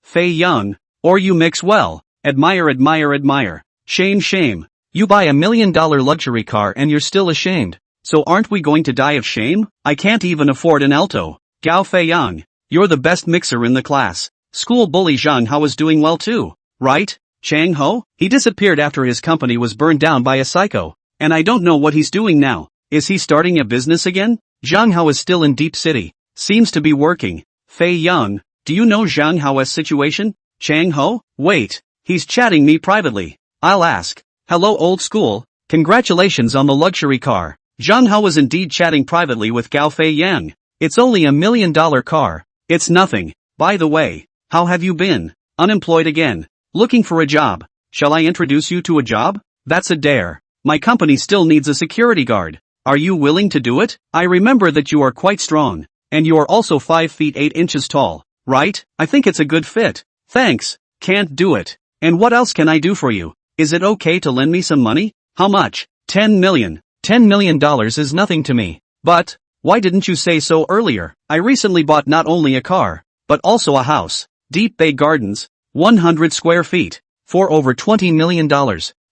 Fei Young. Or you mix well. Admire. Shame. You buy $1 million luxury car and you're still ashamed. So aren't we going to die of shame? I can't even afford an Alto. Gao Feiyang. You're the best mixer in the class. School bully Zhang Hao is doing well too, right? Chang Ho? He disappeared after his company was burned down by a psycho. And I don't know what he's doing now. Is he starting a business again? Zhang Hao is still in Deep City. Seems to be working. Fei Young. Do you know Zhang Hao's situation? Chang Ho? Wait. He's chatting me privately. I'll ask. Hello old school. Congratulations on the luxury car. Zhang Hao was indeed chatting privately with Gao Feiyang. It's only $1 million car. It's nothing. By the way, how have you been? Unemployed again. Looking for a job. Shall I introduce you to a job? That's a dare. My company still needs a security guard. Are you willing to do it? I remember that you are quite strong. And you are also 5 feet 8 inches tall, right? I think it's a good fit. Thanks. Can't do it. And what else can I do for you? Is it okay to lend me some money? How much? 10 million. $10 million is nothing to me. But, why didn't you say so earlier? I recently bought not only a car, but also a house. Deep Bay Gardens, 100 square feet, for over $20 million.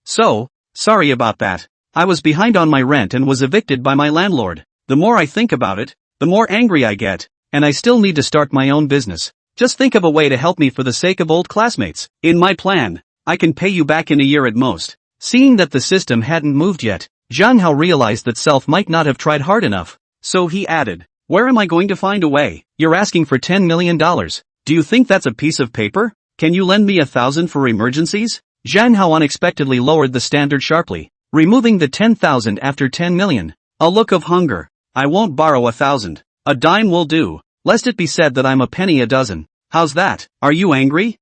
So, sorry about that. I was behind on my rent and was evicted by my landlord. The more I think about it, the more angry I get, and I still need to start my own business. Just think of a way to help me for the sake of old classmates. In my plan, I can pay you back in a year at most. Seeing that the system hadn't moved yet, Zhang Hao realized that self might not have tried hard enough. So he added, where am I going to find a way? You're asking for $10 million. Do you think that's a piece of paper? Can you lend me 1,000 for emergencies? Zhang Hao unexpectedly lowered the standard sharply, removing the 10,000 after 10 million. A look of hunger. I won't borrow 1,000. A dime will do, lest it be said that I'm a penny a dozen. How's that? Are you angry?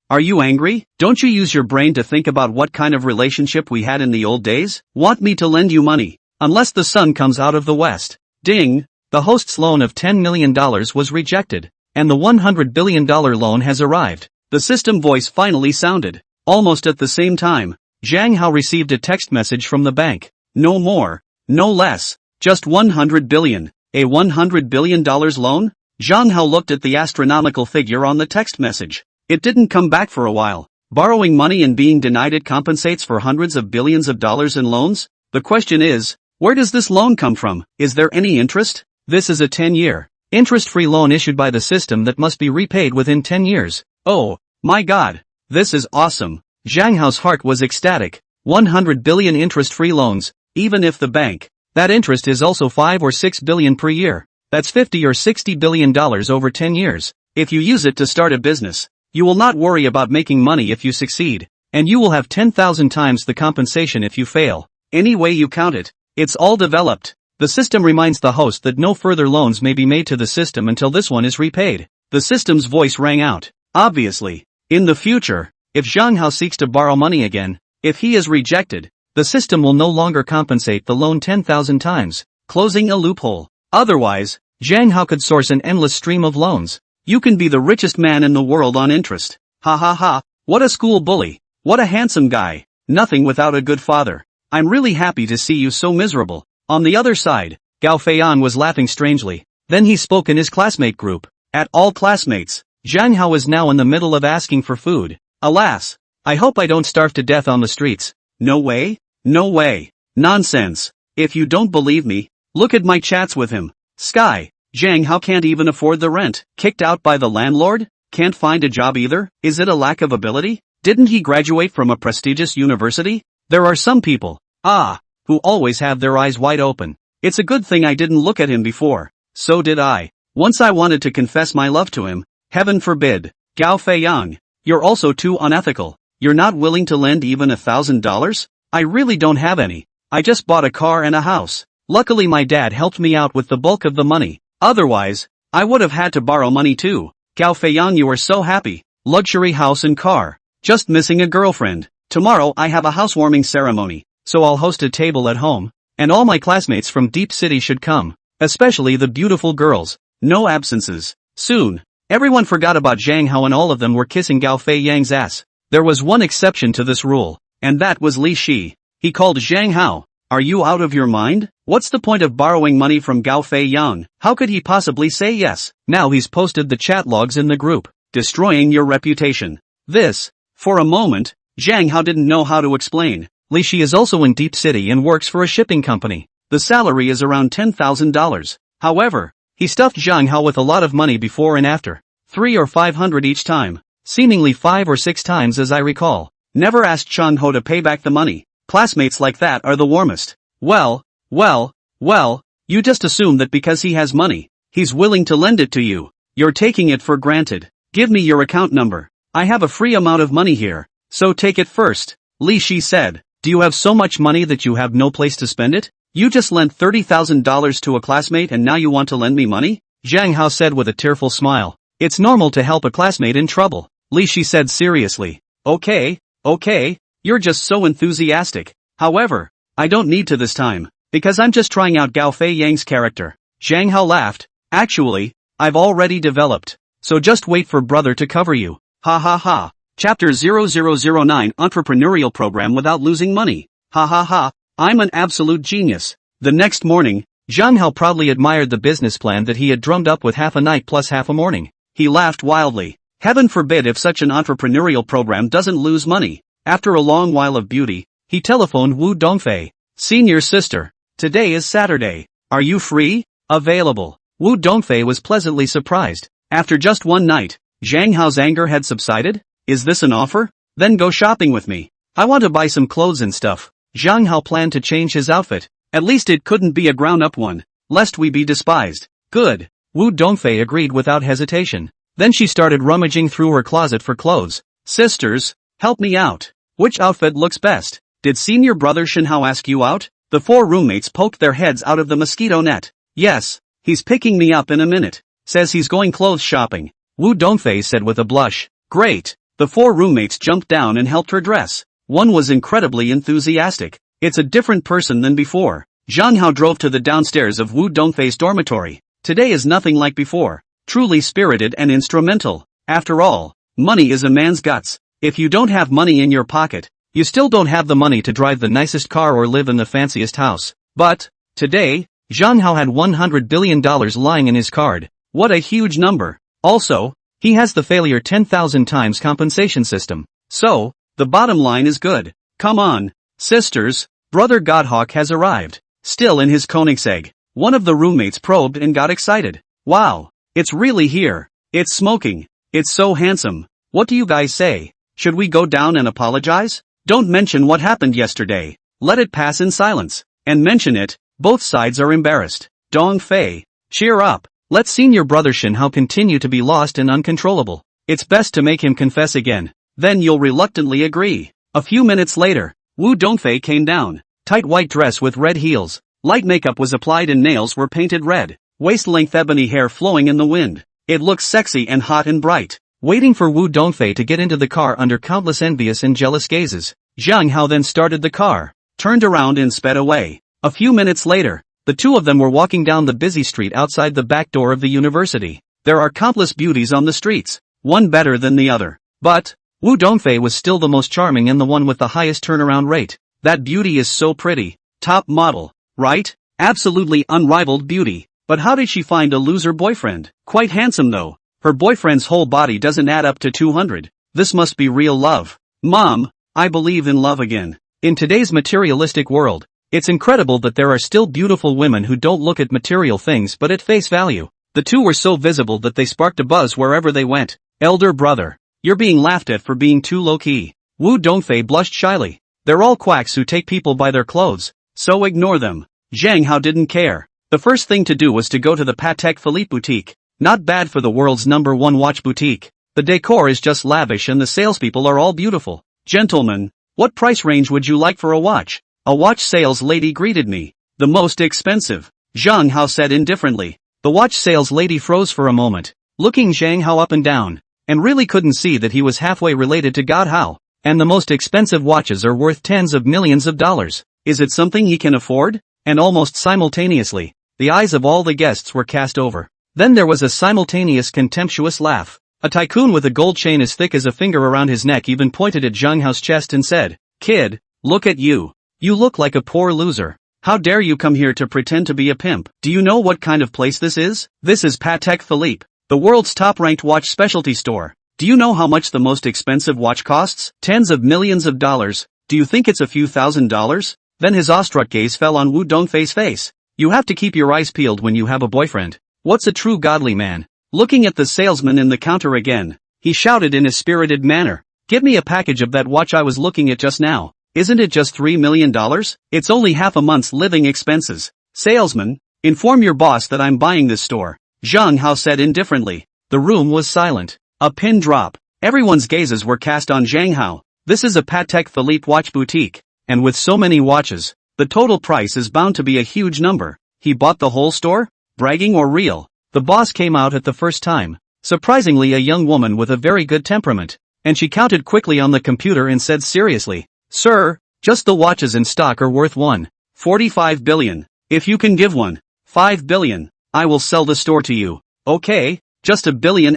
Don't you use your brain to think about what kind of relationship we had in the old days? Want me to lend you money? Unless the sun comes out of the west. Ding! The host's loan of $10 million was rejected, and the $100 billion loan has arrived. The system voice finally sounded. Almost at the same time, Zhang Hao received a text message from the bank. No more, no less, just $100 billion. A $100 billion loan? Zhang Hao looked at the astronomical figure on the text message. It didn't come back for a while. Borrowing money and being denied it compensates for hundreds of billions of dollars in loans? The question is, where does this loan come from? Is there any interest? This is a 10-year, interest-free loan issued by the system that must be repaid within 10 years. Oh, my God. This is awesome. Zhang Hao's heart was ecstatic. 100 billion interest-free loans, even if the bank. That interest is also 5 or 6 billion per year. That's 50 or 60 billion dollars over 10 years. If you use it to start a business, you will not worry about making money if you succeed, and you will have 10,000 times the compensation if you fail. Any way you count it, it's all developed. The system reminds the host that no further loans may be made to the system until this one is repaid. The system's voice rang out. Obviously, in the future, if Zhang Hao seeks to borrow money again, if he is rejected, the system will no longer compensate the loan 10,000 times, closing a loophole. Otherwise, Zhang Hao could source an endless stream of loans. You can be the richest man in the world on interest. Ha ha ha, what a school bully. What a handsome guy. Nothing without a good father. I'm really happy to see you so miserable. On the other side, Gao Feiyan was laughing strangely. Then he spoke in his classmate group. At all classmates, Zhang Hao is now in the middle of asking for food. Alas, I hope I don't starve to death on the streets. No way? No way. Nonsense. If you don't believe me, look at my chats with him. Sky, Zhang Hao can't even afford the rent. Kicked out by the landlord? Can't find a job either? Is it a lack of ability? Didn't he graduate from a prestigious university? There are some people, who always have their eyes wide open. It's a good thing I didn't look at him before. So did I. Once I wanted to confess my love to him. Heaven forbid. Gao Feiyang, you're also too unethical. You're not willing to lend even $1,000? I really don't have any. I just bought a car and a house. Luckily my dad helped me out with the bulk of the money. Otherwise, I would have had to borrow money too. Gao Feiyang, you are so happy. Luxury house and car. Just missing a girlfriend. Tomorrow I have a housewarming ceremony, so I'll host a table at home, and all my classmates from Deep City should come, especially the beautiful girls. No absences. Soon, everyone forgot about Zhang Hao and all of them were kissing Gao Feiyang's ass. There was one exception to this rule, and that was Li Shi. He called Zhang Hao. Are you out of your mind? What's the point of borrowing money from Gao Feiyang? How could he possibly say yes? Now he's posted the chat logs in the group, destroying your reputation. This, for a moment, Zhang Hao didn't know how to explain. Li Shi is also in Deep City and works for a shipping company. The salary is around $10,000. However, he stuffed Zhang Hao with a lot of money before and after. 300 or 500 each time. Seemingly 5 or 6 times as I recall. Never asked Chang Ho to pay back the money. Classmates like that are the warmest. Well, you just assume that because he has money, he's willing to lend it to you. You're taking it for granted. Give me your account number. I have a free amount of money here, so take it first. Li Shi said. Do you have so much money that you have no place to spend it? You just lent $30,000 to a classmate and now you want to lend me money? Zhang Hao said with a tearful smile. It's normal to help a classmate in trouble. Li Shi said seriously. Okay, you're just so enthusiastic. However, I don't need to this time, because I'm just trying out Gao Feiyang's character. Zhang Hao laughed. Actually, I've already developed. So just wait for brother to cover you. Ha ha ha. Chapter 0009 Entrepreneurial Program Without Losing Money. Ha ha ha, I'm an absolute genius. The next morning, Zhang Hao proudly admired the business plan that he had drummed up with half a night plus half a morning. He laughed wildly. Heaven forbid if such an entrepreneurial program doesn't lose money. After a long while of beauty, he telephoned Wu Dongfei. Senior sister, today is Saturday. Are you free? Available. Wu Dongfei was pleasantly surprised. After just one night, Zhang Hao's anger had subsided? Is this an offer? Then go shopping with me. I want to buy some clothes and stuff. Zhang Hao planned to change his outfit. At least it couldn't be a ground-up one, lest we be despised. Good. Wu Dongfei agreed without hesitation. Then she started rummaging through her closet for clothes. Sisters, help me out. Which outfit looks best? Did senior brother Shen Hao ask you out? The 4 roommates poked their heads out of the mosquito net. Yes, he's picking me up in a minute. Says he's going clothes shopping. Wu Dongfei said with a blush. Great. The 4 roommates jumped down and helped her dress. One was incredibly enthusiastic. It's a different person than before. Zhang Hao drove to the downstairs of Wu Dongfei's dormitory. Today is nothing like before. Truly spirited and instrumental. After all, money is a man's guts. If you don't have money in your pocket, you still don't have the money to drive the nicest car or live in the fanciest house. But, today, Zhang Hao had $100 billion lying in his card. What a huge number. Also, he has the failure 10,000 times compensation system. So, the bottom line is good. Come on, sisters, Brother Godhawk has arrived. Still in his Koenigsegg. One of the roommates probed and got excited. Wow, it's really here. It's smoking. It's so handsome. What do you guys say? Should we go down and apologize? Don't mention what happened yesterday. Let it pass in silence. And mention it, both sides are embarrassed. Dong Fei, cheer up. Let senior brother Shin Hao continue to be lost and uncontrollable. It's best to make him confess again. Then you'll reluctantly agree. A few minutes later, Wu Dongfei came down. Tight white dress with red heels. Light makeup was applied and nails were painted red. Waist-length ebony hair flowing in the wind. It looks sexy and hot and bright. Waiting for Wu Dongfei to get into the car under countless envious and jealous gazes, Zhang Hao then started the car, turned around and sped away. A few minutes later, the two of them were walking down the busy street outside the back door of the university. There are countless beauties on the streets, one better than the other. But, Wu Dongfei was still the most charming and the one with the highest turnaround rate. That beauty is so pretty. Top model, right? Absolutely unrivaled beauty. But how did she find a loser boyfriend? Quite handsome though. Her boyfriend's whole body doesn't add up to 200. This must be real love. Mom, I believe in love again. In today's materialistic world, it's incredible that there are still beautiful women who don't look at material things but at face value. The two were so visible that they sparked a buzz wherever they went. Elder brother, you're being laughed at for being too low-key. Wu Dongfei blushed shyly. They're all quacks who take people by their clothes, so ignore them. Zhang Hao didn't care. The first thing to do was to go to the Patek Philippe boutique. Not bad for the world's #1 watch boutique. The decor is just lavish and the salespeople are all beautiful. Gentlemen, what price range would you like for a watch? A watch sales lady greeted me. The most expensive, Zhang Hao said indifferently. The watch sales lady froze for a moment, looking Zhang Hao up and down, and really couldn't see that he was halfway related to God Hao. And the most expensive watches are worth tens of millions of dollars. Is it something he can afford? And almost simultaneously, the eyes of all the guests were cast over. Then there was a simultaneous contemptuous laugh. A tycoon with a gold chain as thick as a finger around his neck even pointed at Zhang Hao's chest and said, "Kid, look at you. You look like a poor loser. How dare you come here to pretend to be a pimp? Do you know what kind of place this is? This is Patek Philippe, the world's top-ranked watch specialty store. Do you know how much the most expensive watch costs? Tens of millions of dollars. Do you think it's a few $1,000s?" Then his awestruck gaze fell on Wu Dongfei's face. You have to keep your eyes peeled when you have a boyfriend. What's a true godly man? Looking at the salesman in the counter again, he shouted in a spirited manner, "Give me a package of that watch I was looking at just now. Isn't it just $3 million? It's only half a month's living expenses." Salesman, inform your boss that I'm buying this store, Zhang Hao said indifferently. The room was silent. A pin drop. Everyone's gazes were cast on Zhang Hao. This is a Patek Philippe watch boutique, and with so many watches, the total price is bound to be a huge number. He bought the whole store? Bragging or real? The boss came out at the first time. Surprisingly, a young woman with a very good temperament. And she counted quickly on the computer and said seriously, "Sir, just the watches in stock are worth 1.45 billion. If you can give 1.5 billion, I will sell the store to you." Okay, just $1.5 billion.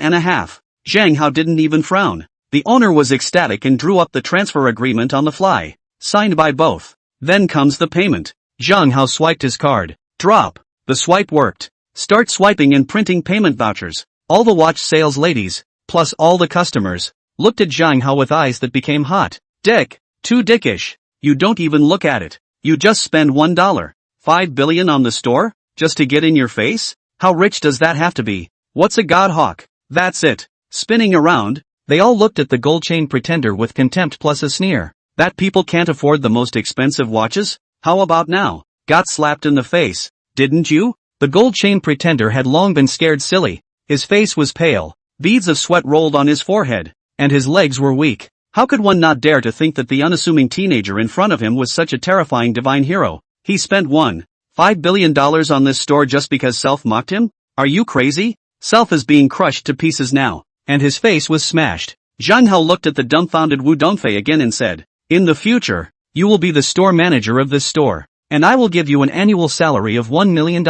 Zhang Hao didn't even frown. The owner was ecstatic and drew up the transfer agreement on the fly, signed by both. Then comes the payment. Zhang Hao swiped his card. Drop. The swipe worked. Start swiping and printing payment vouchers. All the watch sales ladies, plus all the customers, looked at Zhang Hao with eyes that became hot. Dick, too dickish. You don't even look at it. You just spend $1.5 billion on the store, just to get in your face? How rich does that have to be? What's a godhawk? That's it. Spinning around, they all looked at the gold chain pretender with contempt plus a sneer. That people can't afford the most expensive watches? How about now? Got slapped in the face, didn't you? The gold chain pretender had long been scared silly. His face was pale, beads of sweat rolled on his forehead, and his legs were weak. How could one not dare to think that the unassuming teenager in front of him was such a terrifying divine hero? He spent $1.5 billion on this store just because Self mocked him? Are you crazy? Self is being crushed to pieces now, and his face was smashed. Zhang Hao looked at the dumbfounded Wu Dongfei again and said, "In the future, you will be the store manager of this store, and I will give you an annual salary of $1 million.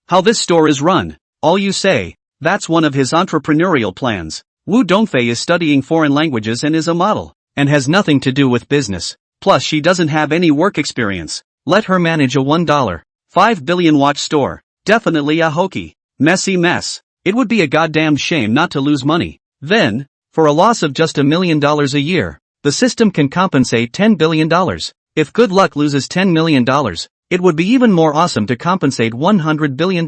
How this store is run. All you say. That's one of his entrepreneurial plans. Wu Dongfei is studying foreign languages and is a model, and has nothing to do with business. Plus she doesn't have any work experience. Let her manage a $1.5 billion watch store. Definitely a hokey, messy mess. It would be a goddamn shame not to lose money. Then, for a loss of just $1 million a year, the system can compensate $10 billion. If good luck loses $10 million, it would be even more awesome to compensate $100 billion.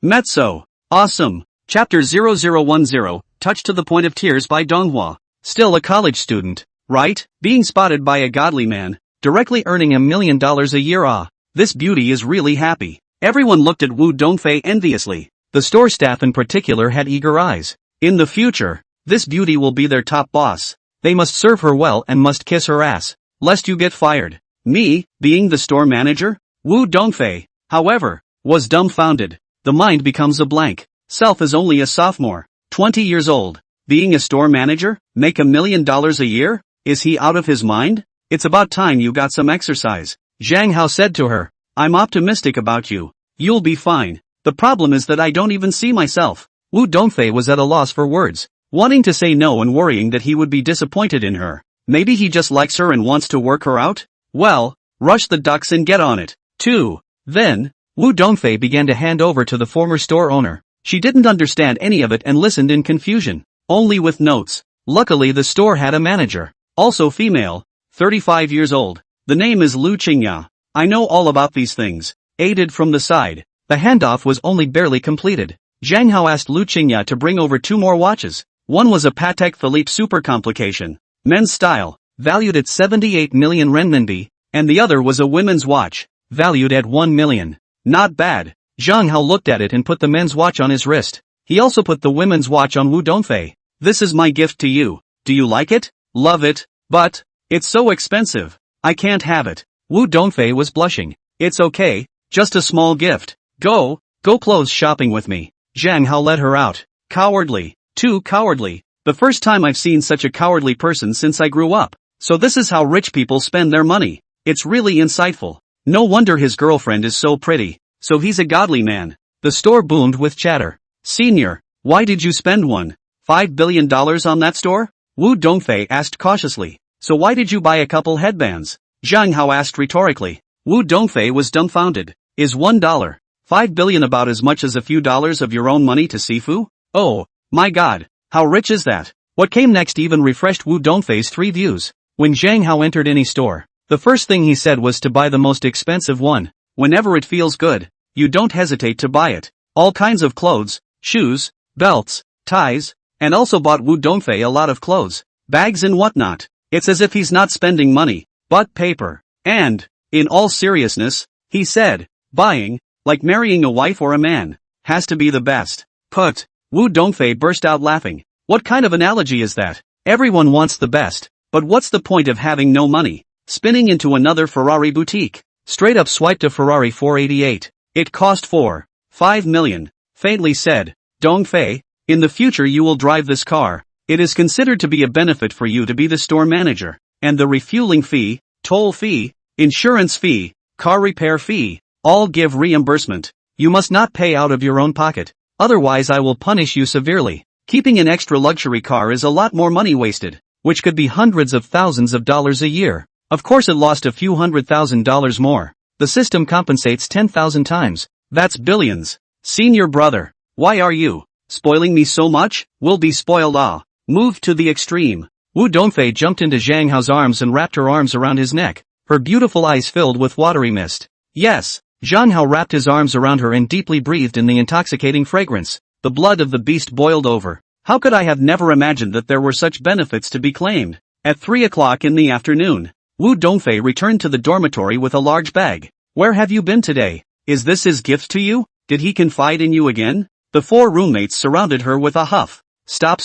Mezzo. Awesome. Chapter 0010, Touched to the Point of Tears by Donghua. Still a college student, right? Being spotted by a godly man, directly earning $1 million a year. Ah, this beauty is really happy. Everyone looked at Wu Dongfei enviously. The store staff in particular had eager eyes. In the future, this beauty will be their top boss. They must serve her well and must kiss her ass, lest you get fired. Me, being the store manager? Wu Dongfei, however, was dumbfounded. The mind becomes a blank. Self is only a sophomore, 20 years old. Being a store manager? Make $1 million a year? Is he out of his mind? It's about time you got some exercise. Zhang Hao said to her. I'm optimistic about you. You'll be fine. The problem is that I don't even see myself. Wu Dongfei was at a loss for words, wanting to say no and worrying that he would be disappointed in her. Maybe he just likes her and wants to work her out? Well, rush the ducks and get on it. 2. Then, Wu Dongfei began to hand over to the former store owner. She didn't understand any of it and listened in confusion, only with notes. Luckily the store had a manager, also female, 35 years old. The name is Lu Qingya. I know all about these things. Aided from the side. The handoff was only barely completed. Zhang Hao asked Lu Qingya to bring over 2 more watches. One was a Patek Philippe Super Complication, men's style, valued at 78 million renminbi, and the other was a women's watch, valued at 1 million. Not bad. Zhang Hao looked at it and put the men's watch on his wrist. He also put the women's watch on Wu Dongfei. This is my gift to you. Do you like it? Love it. But, it's so expensive. I can't have it. Wu Dongfei was blushing. It's okay, just a small gift. Go clothes shopping with me. Zhang Hao let her out. Cowardly. Too cowardly. The first time I've seen such a cowardly person since I grew up. So this is how rich people spend their money. It's really insightful. No wonder his girlfriend is so pretty. So he's a godly man. The store boomed with chatter. Senior, why did you spend $1.5 billion on that store? Wu Dongfei asked cautiously. So why did you buy a couple headbands? Zhang Hao asked rhetorically. Wu Dongfei was dumbfounded. Is $1.5 billion about as much as a few dollars of your own money to Sifu? Oh, my god, how rich is that? What came next even refreshed Wu Dongfei's 3 views. When Zhang Hao entered any store, the first thing he said was to buy the most expensive one. Whenever it feels good, you don't hesitate to buy it. All kinds of clothes, shoes, belts, ties, and also bought Wu Dongfei a lot of clothes, bags and whatnot. It's as if he's not spending money, but paper. And, in all seriousness, he said, buying, like marrying a wife or a man, has to be the best. Put. Wu Dongfei burst out laughing. What kind of analogy is that? Everyone wants the best, but what's the point of having no money? Spinning into another Ferrari boutique. Straight up swiped a Ferrari 488. It cost $4.5 million. Faintly said, Dongfei, in the future you will drive this car. It is considered to be a benefit for you to be the store manager. And the refueling fee, toll fee, insurance fee, car repair fee, all give reimbursement. You must not pay out of your own pocket. Otherwise I will punish you severely. Keeping an extra luxury car is a lot more money wasted, which could be hundreds of thousands of dollars a year. Of course it lost a few $100,000 more. The system compensates 10,000 times. That's billions. Senior brother, why are you spoiling me so much? We'll be spoiled. Moved to the extreme. Wu Dongfei jumped into Zhang Hao's arms and wrapped her arms around his neck, her beautiful eyes filled with watery mist. Yes, Zhang Hao wrapped his arms around her and deeply breathed in the intoxicating fragrance. The blood of the beast boiled over. How could I have never imagined that there were such benefits to be claimed? At 3 o'clock in the afternoon, Wu Dongfei returned to the dormitory with a large bag. Where have you been today? Is this his gift to you? Did he confide in you again? The 4 roommates surrounded her with a huff. Stop.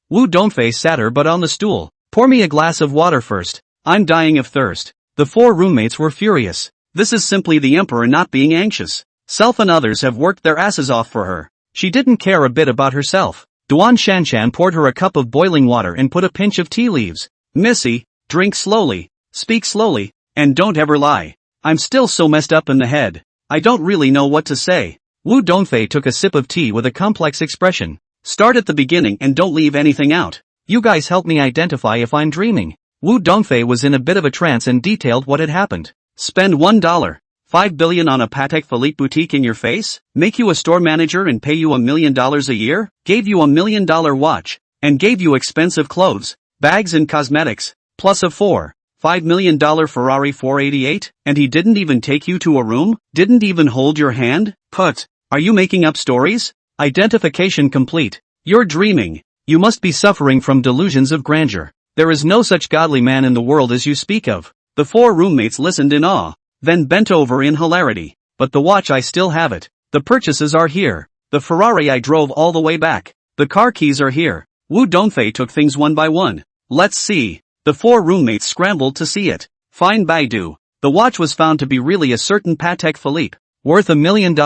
Wu Dongfei sat her butt on the stool. Pour me a glass of water first. I'm dying of thirst. The 4 roommates were furious. This is simply the emperor not being anxious. Self and others have worked their asses off for her. She didn't care a bit about herself. Duan Shanshan poured her a cup of boiling water and put a pinch of tea leaves. Missy, drink slowly, speak slowly, and don't ever lie. I'm still so messed up in the head. I don't really know what to say. Wu Dongfei took a sip of tea with a complex expression. Start at the beginning and don't leave anything out. You guys help me identify if I'm dreaming. Wu Dongfei was in a bit of a trance and detailed what had happened. Spend $1.5 billion on a Patek Philippe boutique in your face? Make you a store manager and pay you $1 million a year? Gave you $1 million watch? And gave you expensive clothes, bags and cosmetics, plus a $4.5 million Ferrari 488? And he didn't even take you to a room? Didn't even hold your hand? Put. Are you making up stories? Identification complete. You're dreaming. You must be suffering from delusions of grandeur. There is no such godly man in the world as you speak of. The four roommates listened in awe, then bent over in hilarity. But the watch, I still have it. The purchases are here. The Ferrari I drove all the way back. The car keys are here. Wu Dongfei took things one by one. Let's see. The four roommates scrambled to see it. Fine Baidu. The watch was found to be really a certain Patek Philippe, worth $1 million.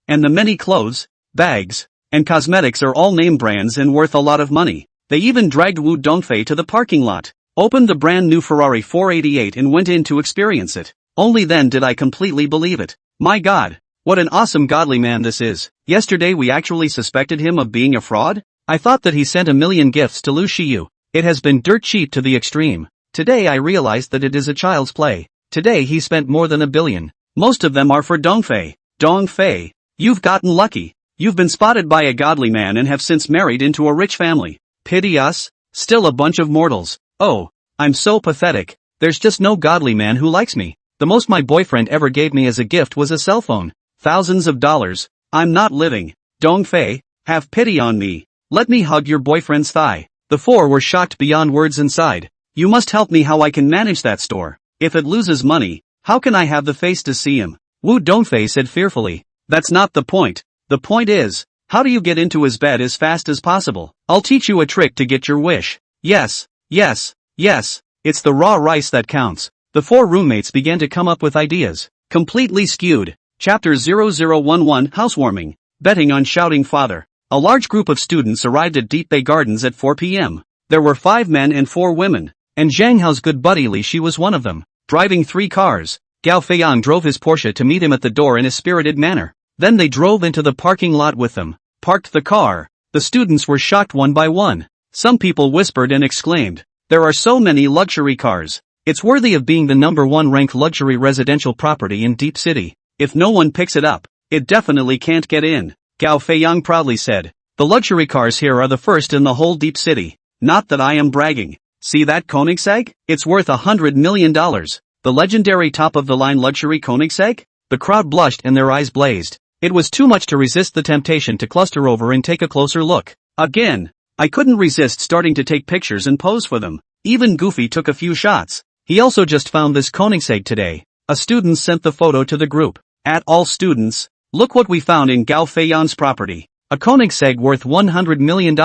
And the many clothes, bags, and cosmetics are all name brands and worth a lot of money. They even dragged Wu Dongfei to the parking lot, opened the brand new Ferrari 488 and went in to experience it. Only then did I completely believe it. My God, what an awesome godly man this is. Yesterday we actually suspected him of being a fraud. I thought that he sent 1 million gifts to Lu Shiyu. It has been dirt cheap to the extreme. Today I realized that it is a child's play. Today he spent more than $1 billion. Most of them are for Dongfei. Dongfei, you've gotten lucky. You've been spotted by a godly man and have since married into a rich family. Pity us? Still a bunch of mortals. Oh, I'm so pathetic. There's just no godly man who likes me. The most my boyfriend ever gave me as a gift was a cell phone. Thousands of dollars. I'm not living. Dongfei, have pity on me. Let me hug your boyfriend's thigh. The four were shocked beyond words and sighed. You must help me how I can manage that store. If it loses money, how can I have the face to see him? Wu Dongfei said fearfully. That's not the point. The point is, how do you get into his bed as fast as possible? I'll teach you a trick to get your wish. Yes, yes, yes. It's the raw rice that counts. The four roommates began to come up with ideas. Completely skewed. Chapter 0011 Housewarming. Betting on shouting father. A large group of students arrived at Deep Bay Gardens at 4 p.m. There were 5 men and 4 women. And Zhang Hao's good buddy Li Shi was one of them. Driving 3 cars, Gao Feiyang drove his Porsche to meet him at the door in a spirited manner. Then they drove into the parking lot with them, parked the car. The students were shocked one by one. Some people whispered and exclaimed, there are so many luxury cars. It's worthy of being the #1 ranked luxury residential property in Deep City. If no one picks it up, it definitely can't get in. Gao Feiyang proudly said, the luxury cars here are the first in the whole Deep City. Not that I am bragging. See that Koenigsegg? It's worth $100 million. The legendary top-of-the-line luxury Koenigsegg? The crowd blushed and their eyes blazed. It was too much to resist the temptation to cluster over and take a closer look. Again, I couldn't resist starting to take pictures and pose for them. Even Goofy took a few shots. He also just found this Koenigsegg today. A student sent the photo to the group. At all students, look what we found in Gao Feiyang's property. A Koenigsegg worth $100 million.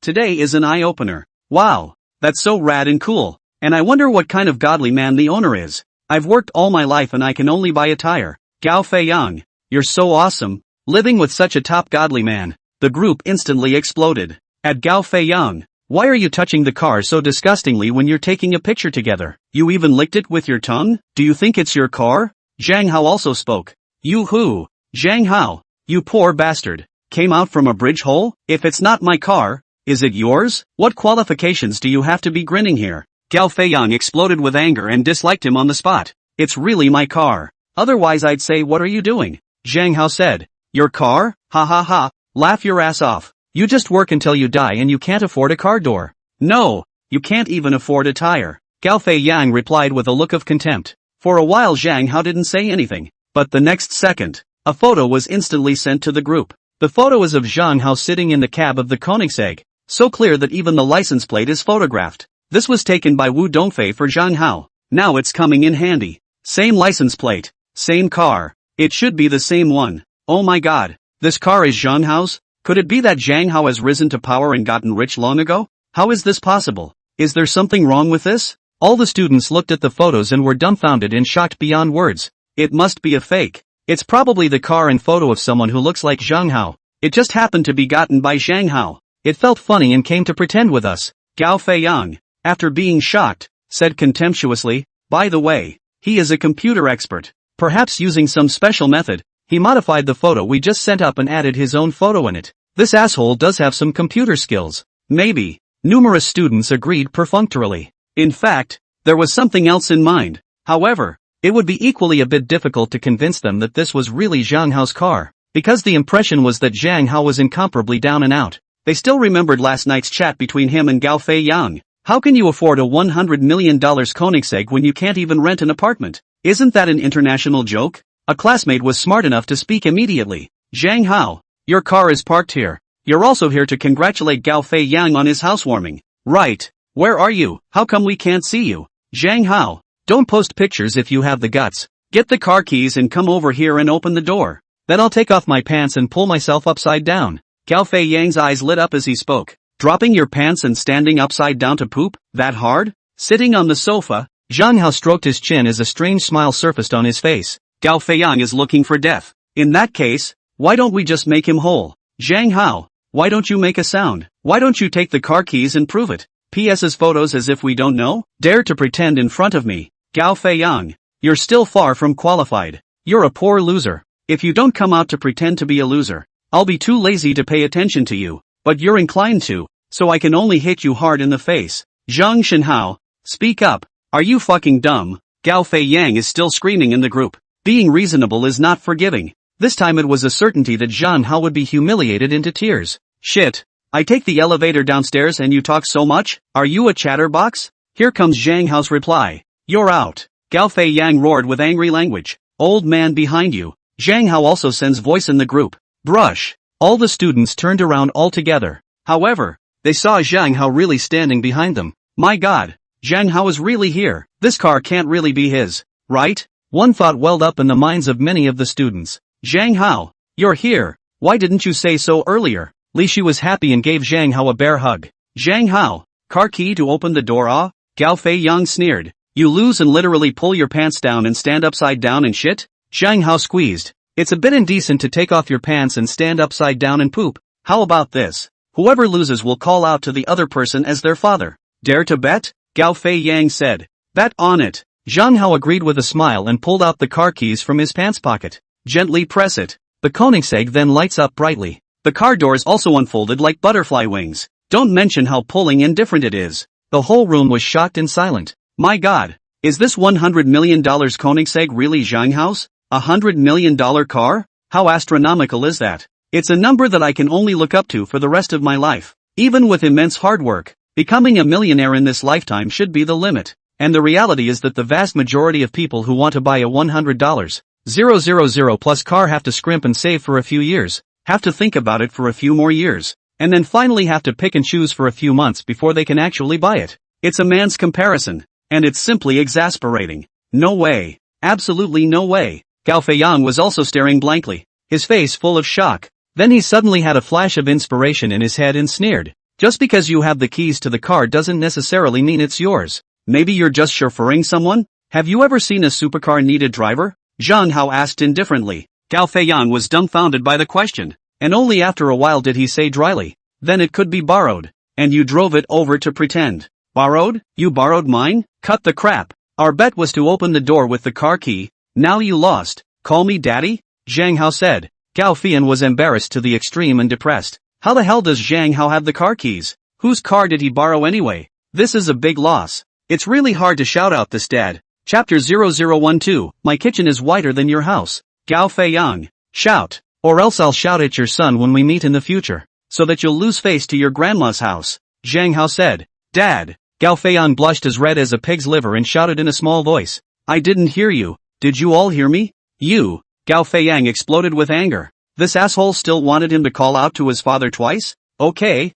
Today is an eye-opener. Wow, that's so rad and cool. And I wonder what kind of godly man the owner is. I've worked all my life and I can only buy a tire. Gao Feiyang, you're so awesome, living with such a top godly man. The group instantly exploded. At Gao Feiyang, why are you touching the car so disgustingly when you're taking a picture together? You even licked it with your tongue? Do you think it's your car? Zhang Hao also spoke. You who? Zhang Hao, you poor bastard. Came out from a bridge hole? If it's not my car, is it yours? What qualifications do you have to be grinning here? Gao Feiyang exploded with anger and disliked him on the spot. It's really my car. Otherwise I'd say what are you doing? Zhang Hao said. Your car? Ha ha ha, laugh your ass off. You just work until you die and you can't afford a car door. No, you can't even afford a tire. Gao Feiyang replied with a look of contempt. For a while Zhang Hao didn't say anything, but the next second, a photo was instantly sent to the group. The photo is of Zhang Hao sitting in the cab of the Koenigsegg, so clear that even the license plate is photographed. This was taken by Wu Dongfei for Zhang Hao. Now it's coming in handy. Same license plate, same car. It should be the same one. Oh my god, this car is Zhang Hao's? Could it be that Zhang Hao has risen to power and gotten rich long ago? How is this possible? Is there something wrong with this? All the students looked at the photos and were dumbfounded and shocked beyond words. It must be a fake. It's probably the car and photo of someone who looks like Zhang Hao. It just happened to be gotten by Zhang Hao. It felt funny and came to pretend with us. Gao Feiyang, after being shocked, said contemptuously, by the way, He is a computer expert. Perhaps using some special method, he modified the photo we just sent up and added his own photo in it. This asshole does have some computer skills. Maybe. Numerous students agreed perfunctorily. In fact, there was something else in mind. However, it would be equally a bit difficult to convince them that this was really Zhang Hao's car, because the impression was that Zhang Hao was incomparably down and out. They still remembered last night's chat between him and Gao Fei Yang. How can you afford a $100 million Koenigsegg when you can't even rent an apartment? Isn't that an international joke? A classmate was smart enough to speak immediately. Zhang Hao, your car is parked here. You're also here to congratulate Gao Fei Yang on his housewarming. Right. Where are you? How come we can't see you? Zhang Hao, don't post pictures if you have the guts. Get the car keys and come over here and open the door. Then I'll take off my pants and pull myself upside down. Gao Fei Yang's eyes lit up as he spoke. Dropping your pants and standing upside down to poop? That hard? Sitting on the sofa, Zhang Hao stroked his chin as a strange smile surfaced on his face. Gao Fei Yang is looking for death. In that case, why don't we just make him whole? Zhang Hao, why don't you make a sound? Why don't you take the car keys and prove it? PS's photos as if we don't know? Dare to pretend in front of me. Gao Fei Yang, you're still far from qualified. You're a poor loser. If you don't come out to pretend to be a loser, I'll be too lazy to pay attention to you. But you're inclined to, so I can only hit you hard in the face. Zhang Shenhao, speak up. Are you fucking dumb? Gao Fei Yang is still screaming in the group. Being reasonable is not forgiving. This time it was a certainty that Zhang Hao would be humiliated into tears. Shit. I take the elevator downstairs and you talk so much? Are you a chatterbox? Here comes Zhang Hao's reply. You're out. Gao Fei Yang roared with angry language. Old man behind you. Zhang Hao also sends voice in the group. Brush. All the students turned around altogether. However, they saw Zhang Hao really standing behind them. My god. Zhang Hao is really here. This car can't really be his, right? One thought welled up in the minds of many of the students. Zhang Hao, you're here. Why didn't you say so earlier? Li Shi was happy and gave Zhang Hao a bear hug. Zhang Hao, car key to open the door ah? Gao Fei Yang sneered. You lose and literally pull your pants down and stand upside down and shit? Zhang Hao squeezed. It's a bit indecent to take off your pants and stand upside down and poop. How about this? Whoever loses will call out to the other person as their father. Dare to bet? Gao Fei Yang said. Bet on it. Zhang Hao agreed with a smile and pulled out the car keys from his pants pocket. Gently press it. The Koenigsegg then lights up brightly. The car doors also unfolded like butterfly wings. Don't mention how pulling and different it is. The whole room was shocked and silent. My god. Is this $100 million Koenigsegg really Zhang Hao's? $100 million car? How astronomical is that? It's a number that I can only look up to for the rest of my life. Even with immense hard work, becoming a millionaire in this lifetime should be the limit. And the reality is that the vast majority of people who want to buy a $100,000 plus car have to scrimp and save for a few years, have to think about it for a few more years, and then finally have to pick and choose for a few months before they can actually buy it. It's a man's comparison, and it's simply exasperating. No way. Absolutely no way. Gao Fei Yang was also staring blankly, his face full of shock. Then he suddenly had a flash of inspiration in his head and sneered. Just because you have the keys to the car doesn't necessarily mean it's yours. Maybe you're just chauffeuring someone? Have you ever seen a supercar need a driver? Zhang Hao asked indifferently. Gao Fei Yang was dumbfounded by the question, and only after a while did he say dryly, then it could be borrowed. And you drove it over to pretend. Borrowed? You borrowed mine? Cut the crap. Our bet was to open the door with the car key. Now you lost. Call me daddy? Zhang Hao said. Gao Feiyan was embarrassed to the extreme and depressed. How the hell does Zhang Hao have the car keys? Whose car did he borrow anyway? This is a big loss. It's really hard to shout out this dad. Chapter 0012, My kitchen is whiter than your house. Gao Fei Yang. Shout. Or else I'll shout at your son when we meet in the future, so that you'll lose face to your grandma's house. Zhang Hao said. Dad. Gao Feiyan blushed as red as a pig's liver and shouted in a small voice. I didn't hear you. Did you all hear me? You. Gao Feiyang exploded with anger. This asshole still wanted him to call out to his father twice? Okay,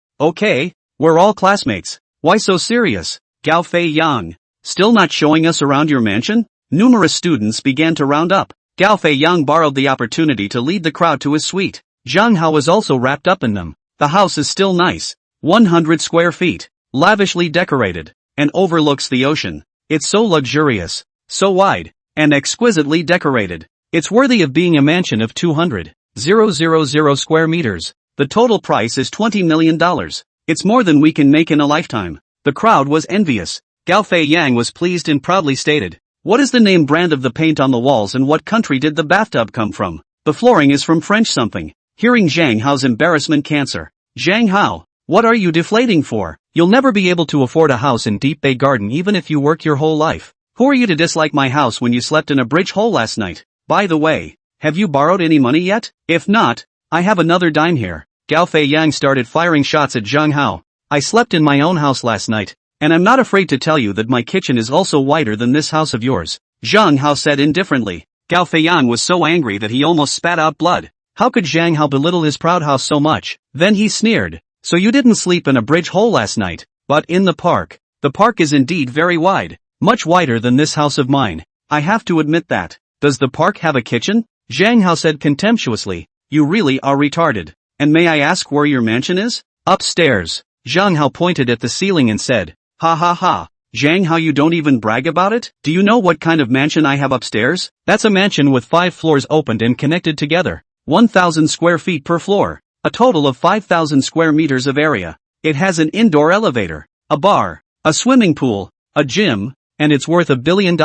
we're all classmates. Why so serious? Gao Feiyang. Still not showing us around your mansion? Numerous students began to round up. Gao Feiyang borrowed the opportunity to lead the crowd to his suite. Zhang Hao was also wrapped up in them. The house is still nice. 100 square feet. Lavishly decorated. And overlooks the ocean. It's so luxurious. So wide. And exquisitely decorated. It's worthy of being a mansion of 200,000 square meters. The total price is $20 million. It's more than we can make in a lifetime. The crowd was envious. Gao Feiyang was pleased and proudly stated, What is the name brand of the paint on the walls and what country did the bathtub come from? The flooring is from French something. Hearing Zhang Hao's embarrassment cancer. Zhang Hao, what are you deflating for? You'll never be able to afford a house in Deep Bay Garden even if you work your whole life. Who are you to dislike my house when you slept in a bridge hole last night? By the way, have you borrowed any money yet? If not, I have another dime here. Gao Fei Yang started firing shots at Zhang Hao. I slept in my own house last night, and I'm not afraid to tell you that my kitchen is also wider than this house of yours. Zhang Hao said indifferently. Gao Fei Yang was so angry that he almost spat out blood. How could Zhang Hao belittle his proud house so much? Then he sneered. So you didn't sleep in a bridge hole last night, but in the park. The park is indeed very wide, much wider than this house of mine. I have to admit that. Does the park have a kitchen? Zhang Hao said contemptuously. You really are retarded. And may I ask where your mansion is? Upstairs. Zhang Hao pointed at the ceiling and said, ha ha ha. Zhang Hao, you don't even brag about it? Do you know what kind of mansion I have upstairs? That's a mansion with 5 floors opened and connected together. 1,000 square feet per floor. A total of 5,000 square meters of area. It has an indoor elevator, a bar, a swimming pool, a gym, and it's worth $1 billion.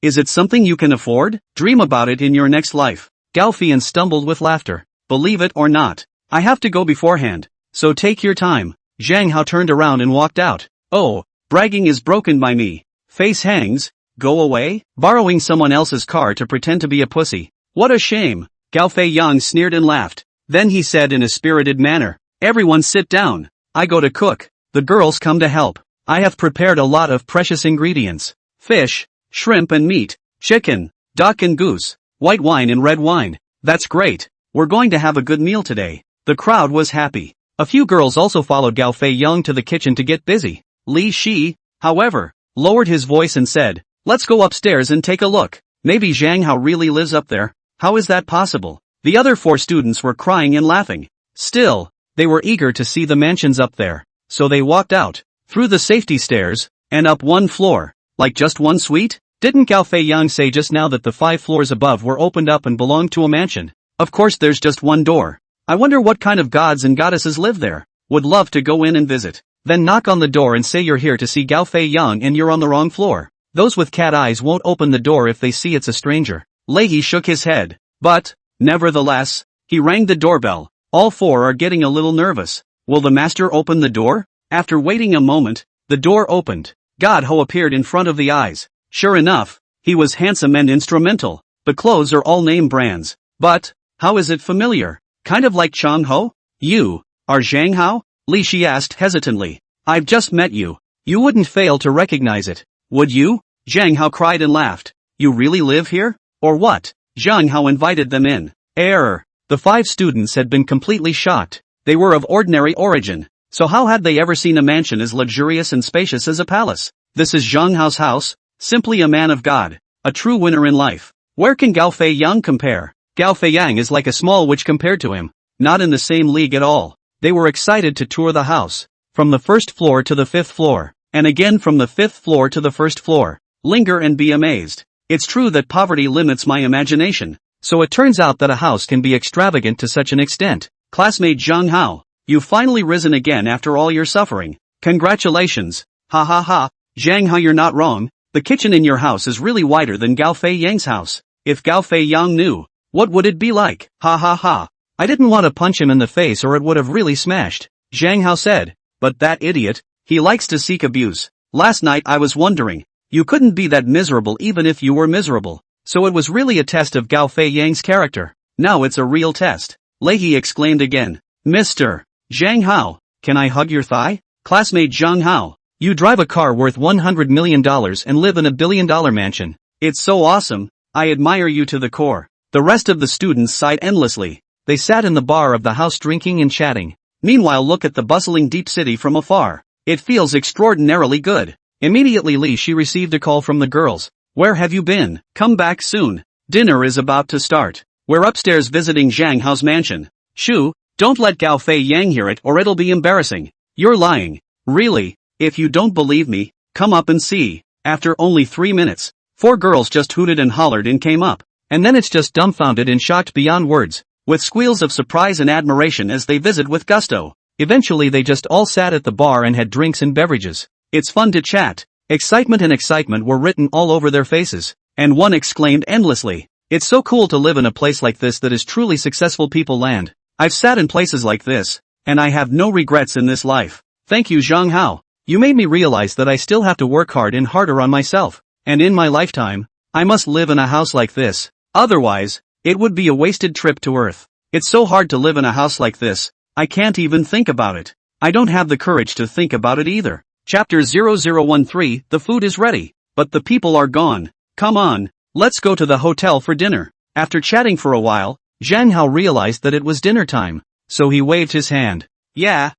Is it something you can afford? Dream about it in your next life. Gao Feiyan stumbled with laughter. Believe it or not, I have to go beforehand, so take your time. Zhang Hao turned around and walked out. Oh, bragging is broken by me. Face hangs, go away? Borrowing someone else's car to pretend to be a pussy. What a shame. Gao Fei Yang sneered and laughed. Then he said in a spirited manner, everyone sit down. I go to cook. The girls come to help. I have prepared a lot of precious ingredients. Fish, shrimp and meat, chicken, duck and goose, white wine and red wine. That's great. We're going to have a good meal today. The crowd was happy. A few girls also followed Gao Fei Yang to the kitchen to get busy. Li Shi, however, lowered his voice and said, let's go upstairs and take a look. Maybe Zhang Hao really lives up there. How is that possible? The other 4 students were crying and laughing. Still, they were eager to see the mansions up there. So they walked out, through the safety stairs, and up 1 floor. Like just 1 suite? Didn't Gao Fei Yang say just now that the 5 floors above were opened up and belonged to a mansion? Of course there's just 1 door. I wonder what kind of gods and goddesses live there. Would love to go in and visit. Then knock on the door and say you're here to see Gao Fei Yang and you're on the wrong floor. Those with cat eyes won't open the door if they see it's a stranger. Leahy shook his head. But, nevertheless, he rang the doorbell. All 4 are getting a little nervous. Will the master open the door? After waiting a moment, the door opened. God Ho appeared in front of the eyes. Sure enough, he was handsome and instrumental. The clothes are all name brands. But, how is it familiar? Kind of like Chang Ho? You are Zhang Hao? Li Shi asked hesitantly. I've just met you. You wouldn't fail to recognize it, would you? Zhang Hao cried and laughed. You really live here? Or what? Zhang Hao invited them in. Error. The 5 students had been completely shocked. They were of ordinary origin. So how had they ever seen a mansion as luxurious and spacious as a palace? This is Zhang Hao's house, simply a man of God, a true winner in life. Where can Gao Fei Yang compare? Gao Fei Yang is like a small witch compared to him. Not in the same league at all. They were excited to tour the house. From the 1st floor to the 5th floor. And again from the 5th floor to the 1st floor. Linger and be amazed. It's true that poverty limits my imagination. So it turns out that a house can be extravagant to such an extent. Classmate Zhang Hao, you've finally risen again after all your suffering. Congratulations. Ha ha ha. Zhang Hao, you're not wrong. The kitchen in your house is really wider than Gao Fei Yang's house. If Gao Fei Yang knew, what would it be like? Ha ha ha. I didn't want to punch him in the face or it would have really smashed. Zhang Hao said. But that idiot, he likes to seek abuse. Last night I was wondering. You couldn't be that miserable even if you were miserable. So it was really a test of Gao Fei Yang's character. Now it's a real test. Leahy exclaimed again. Mr. Zhang Hao, can I hug your thigh? Classmate Zhang Hao, you drive a car worth $100 million and live in a $1 billion mansion. It's so awesome, I admire you to the core. The rest of the students sighed endlessly. They sat in the bar of the house drinking and chatting. Meanwhile look at the bustling deep city from afar. It feels extraordinarily good. Immediately Li Shi received a call from the girls. Where have you been? Come back soon. Dinner is about to start. We're upstairs visiting Zhang Hao's mansion. Shoo, don't let Gao Fei Yang hear it or it'll be embarrassing. You're lying. Really? If you don't believe me, come up and see. After only 3 minutes, 4 girls just hooted and hollered and came up. And then it's just dumbfounded and shocked beyond words, with squeals of surprise and admiration as they visit with gusto. Eventually they just all sat at the bar and had drinks and beverages. It's fun to chat, Excitement and excitement were written all over their faces, and one exclaimed endlessly, "It's so cool to live in a place like this that is truly successful people land. I've sat in places like this, and I have no regrets in this life. Thank you Zhang Hao. You made me realize that I still have to work hard and harder on myself, and in my lifetime, I must live in a house like this. Otherwise, it would be a wasted trip to Earth. It's so hard to live in a house like this, I can't even think about it. I don't have the courage to think about it either." Chapter 0013, The food is ready, but the people are gone. Come on, let's go to the hotel for dinner. After chatting for a while, Zhang Hao realized that it was dinner time, so he waved his hand. Yeah,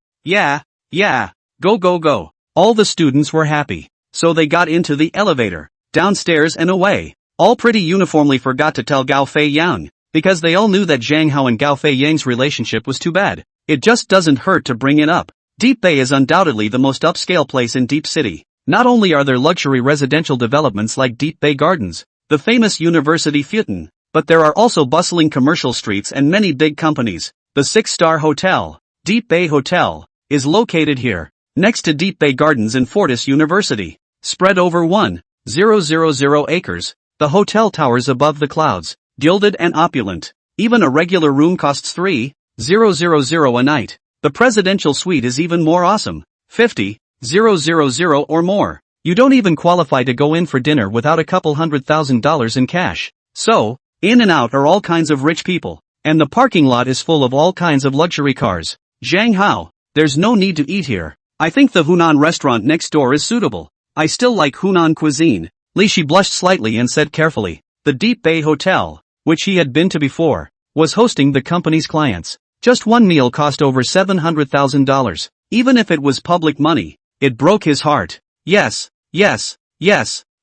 go go go. All the students were happy, so they got into the elevator, downstairs and away. All pretty uniformly forgot to tell Gao Fei Yang, because they all knew that Zhang Hao and Gao Fei Yang's relationship was too bad. It just doesn't hurt to bring it up. Deep Bay is undoubtedly the most upscale place in Deep City. Not only are there luxury residential developments like Deep Bay Gardens, the famous University Futon, but there are also bustling commercial streets and many big companies. The six-star hotel, Deep Bay Hotel, is located here, next to Deep Bay Gardens and Fortis University. Spread over 1,000 acres, the hotel towers above the clouds, gilded and opulent. Even a regular room costs 3,000 a night. The presidential suite is even more awesome, 50,000 or more. You don't even qualify to go in for dinner without a couple $100,000 in cash. So, in and out are all kinds of rich people, and the parking lot is full of all kinds of luxury cars. Zhang Hao, there's no need to eat here. I think the Hunan restaurant next door is suitable. I still like Hunan cuisine. Li Shi blushed slightly and said carefully. The Deep Bay Hotel, which he had been to before, was hosting the company's clients. Just one meal cost over $700,000. Even if it was public money, it broke his heart. Yes.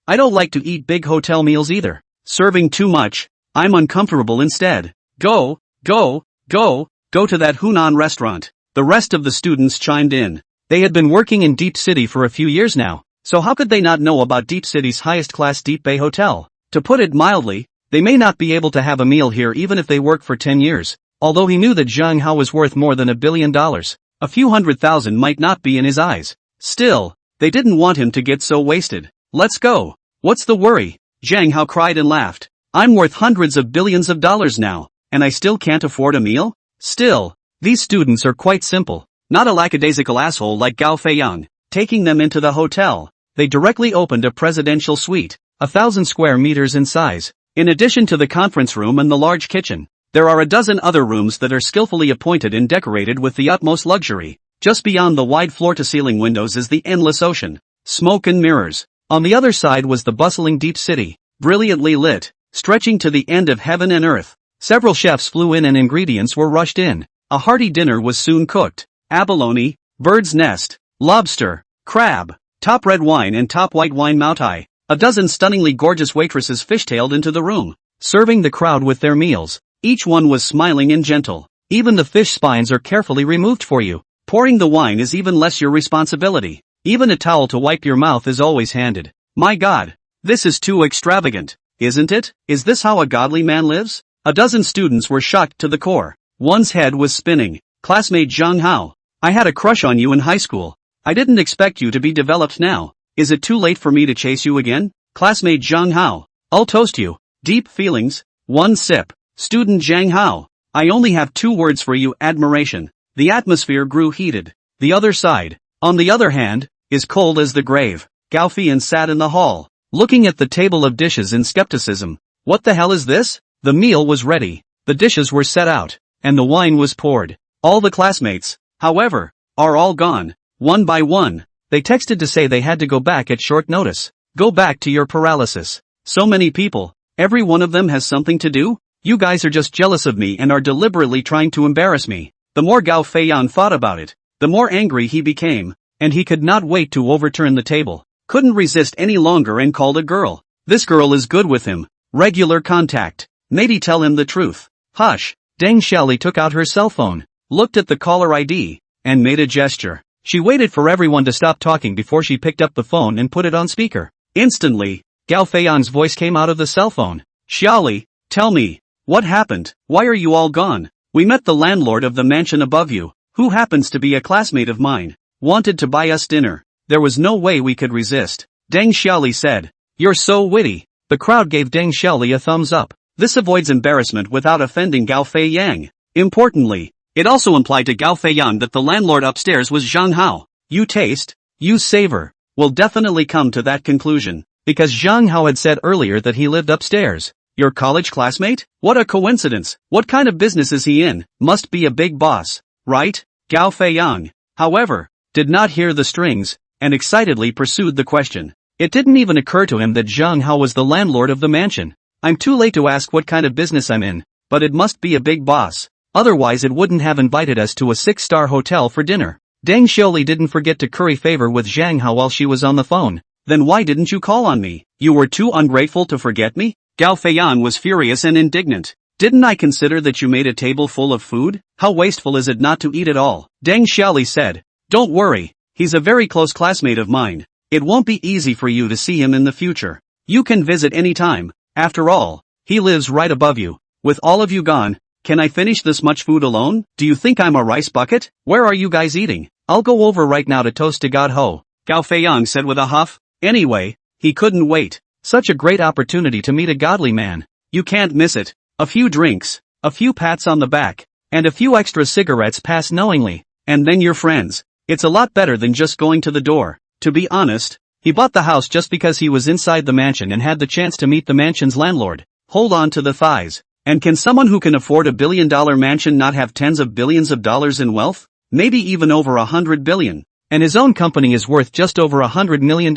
I don't like to eat big hotel meals either. Serving too much, I'm uncomfortable instead. Go to that Hunan restaurant. The rest of the students chimed in. They had been working in Deep City for a few years now, so how could they not know about Deep City's highest-class Deep Bay Hotel? To put it mildly, they may not be able to have a meal here even if they work for 10 years. Although he knew that Zhang Hao was worth more than $1 billion, a few $100,000 might not be in his eyes. Still, they didn't want him to get so wasted. Let's go. What's the worry? Zhang Hao cried and laughed. I'm worth hundreds of billions of dollars now, and I still can't afford a meal? Still, these students are quite simple. Not a lackadaisical asshole like Gao Feiyang. Taking them into the hotel, they directly opened a presidential suite, 1,000 square meters in size. In addition to the conference room and the large kitchen, there are a dozen other rooms that are skillfully appointed and decorated with the utmost luxury. Just beyond the wide floor-to-ceiling windows is the endless ocean, smoke and mirrors. On the other side was the bustling Deep City, brilliantly lit, stretching to the end of heaven and earth. Several chefs flew in and ingredients were rushed in. A hearty dinner was soon cooked. Abalone, bird's nest, lobster, crab, top red wine and top white wine moutai. A dozen stunningly gorgeous waitresses fishtailed into the room, serving the crowd with their meals. Each one was smiling and gentle. Even the fish spines are carefully removed for you. Pouring the wine is even less your responsibility. Even a towel to wipe your mouth is always handed. My God, this is too extravagant, isn't it? Is this how a godly man lives? A dozen students were shocked to the core. One's head was spinning. Classmate Zhang Hao, I had a crush on you in high school. I didn't expect you to be developed now. Is it too late for me to chase you again? Classmate Zhang Hao, I'll toast you. Deep feelings. One sip. Student Zhang Hao, I only have 2 words for you: admiration. The atmosphere grew heated. The other side, on the other hand, is cold as the grave. Gao Feiyan sat in the hall, looking at the table of dishes in skepticism. What the hell is this? The meal was ready. The dishes were set out, and the wine was poured. All the classmates, however, are all gone. One by one, they texted to say they had to go back at short notice. Go back to your paralysis. So many people, every one of them has something to do? You guys are just jealous of me and are deliberately trying to embarrass me. The more Gao Feiyan thought about it, the more angry he became, and he could not wait to overturn the table. Couldn't resist any longer and called a girl. This girl is good with him. Regular contact. Maybe tell him the truth. Hush. Deng Xiaoli took out her cell phone, looked at the caller ID, and made a gesture. She waited for everyone to stop talking before she picked up the phone and put it on speaker. Instantly, Gao Feiyan's voice came out of the cell phone. Xiaoli, tell me, what happened? Why are you all gone? We met the landlord of the mansion above you, who happens to be a classmate of mine, wanted to buy us dinner. There was no way we could resist. Deng Xiaoli said. You're so witty. The crowd gave Deng Xiaoli a thumbs up. This avoids embarrassment without offending Gao Fei Yang. Importantly, it also implied to Gao Fei Yang that the landlord upstairs was Zhang Hao. You taste, you savor, will definitely come to that conclusion, because Zhang Hao had said earlier that he lived upstairs. Your college classmate? What a coincidence. What kind of business is he in? Must be a big boss, right? Gao Fei Yang, however, did not hear the strings, and excitedly pursued the question. It didn't even occur to him that Zhang Hao was the landlord of the mansion. I'm too late to ask what kind of business I'm in, but it must be a big boss. Otherwise it wouldn't have invited us to a 6-star hotel for dinner. Deng Xiaoli didn't forget to curry favor with Zhang Hao while she was on the phone. Then why didn't you call on me? You were too ungrateful to forget me? Gao Feiyan was furious and indignant. Didn't I consider that you made a table full of food? How wasteful is it not to eat it all? Deng Xiaoli said. Don't worry, he's a very close classmate of mine. It won't be easy for you to see him in the future. You can visit any time. After all, he lives right above you. With all of you gone, can I finish this much food alone? Do you think I'm a rice bucket? Where are you guys eating? I'll go over right now to toast to God Ho, Gao Feiyang said with a huff. Anyway, he couldn't wait. Such a great opportunity to meet a godly man. You can't miss it. A few drinks, a few pats on the back, and a few extra cigarettes passed knowingly, and then you're friends. It's a lot better than just going to the door. To be honest, he bought the house just because he was inside the mansion and had the chance to meet the mansion's landlord. Hold on to the thighs. And can someone who can afford $1 billion mansion not have tens of billions of dollars in wealth? Maybe even over 100 billion. And his own company is worth just over $100 million.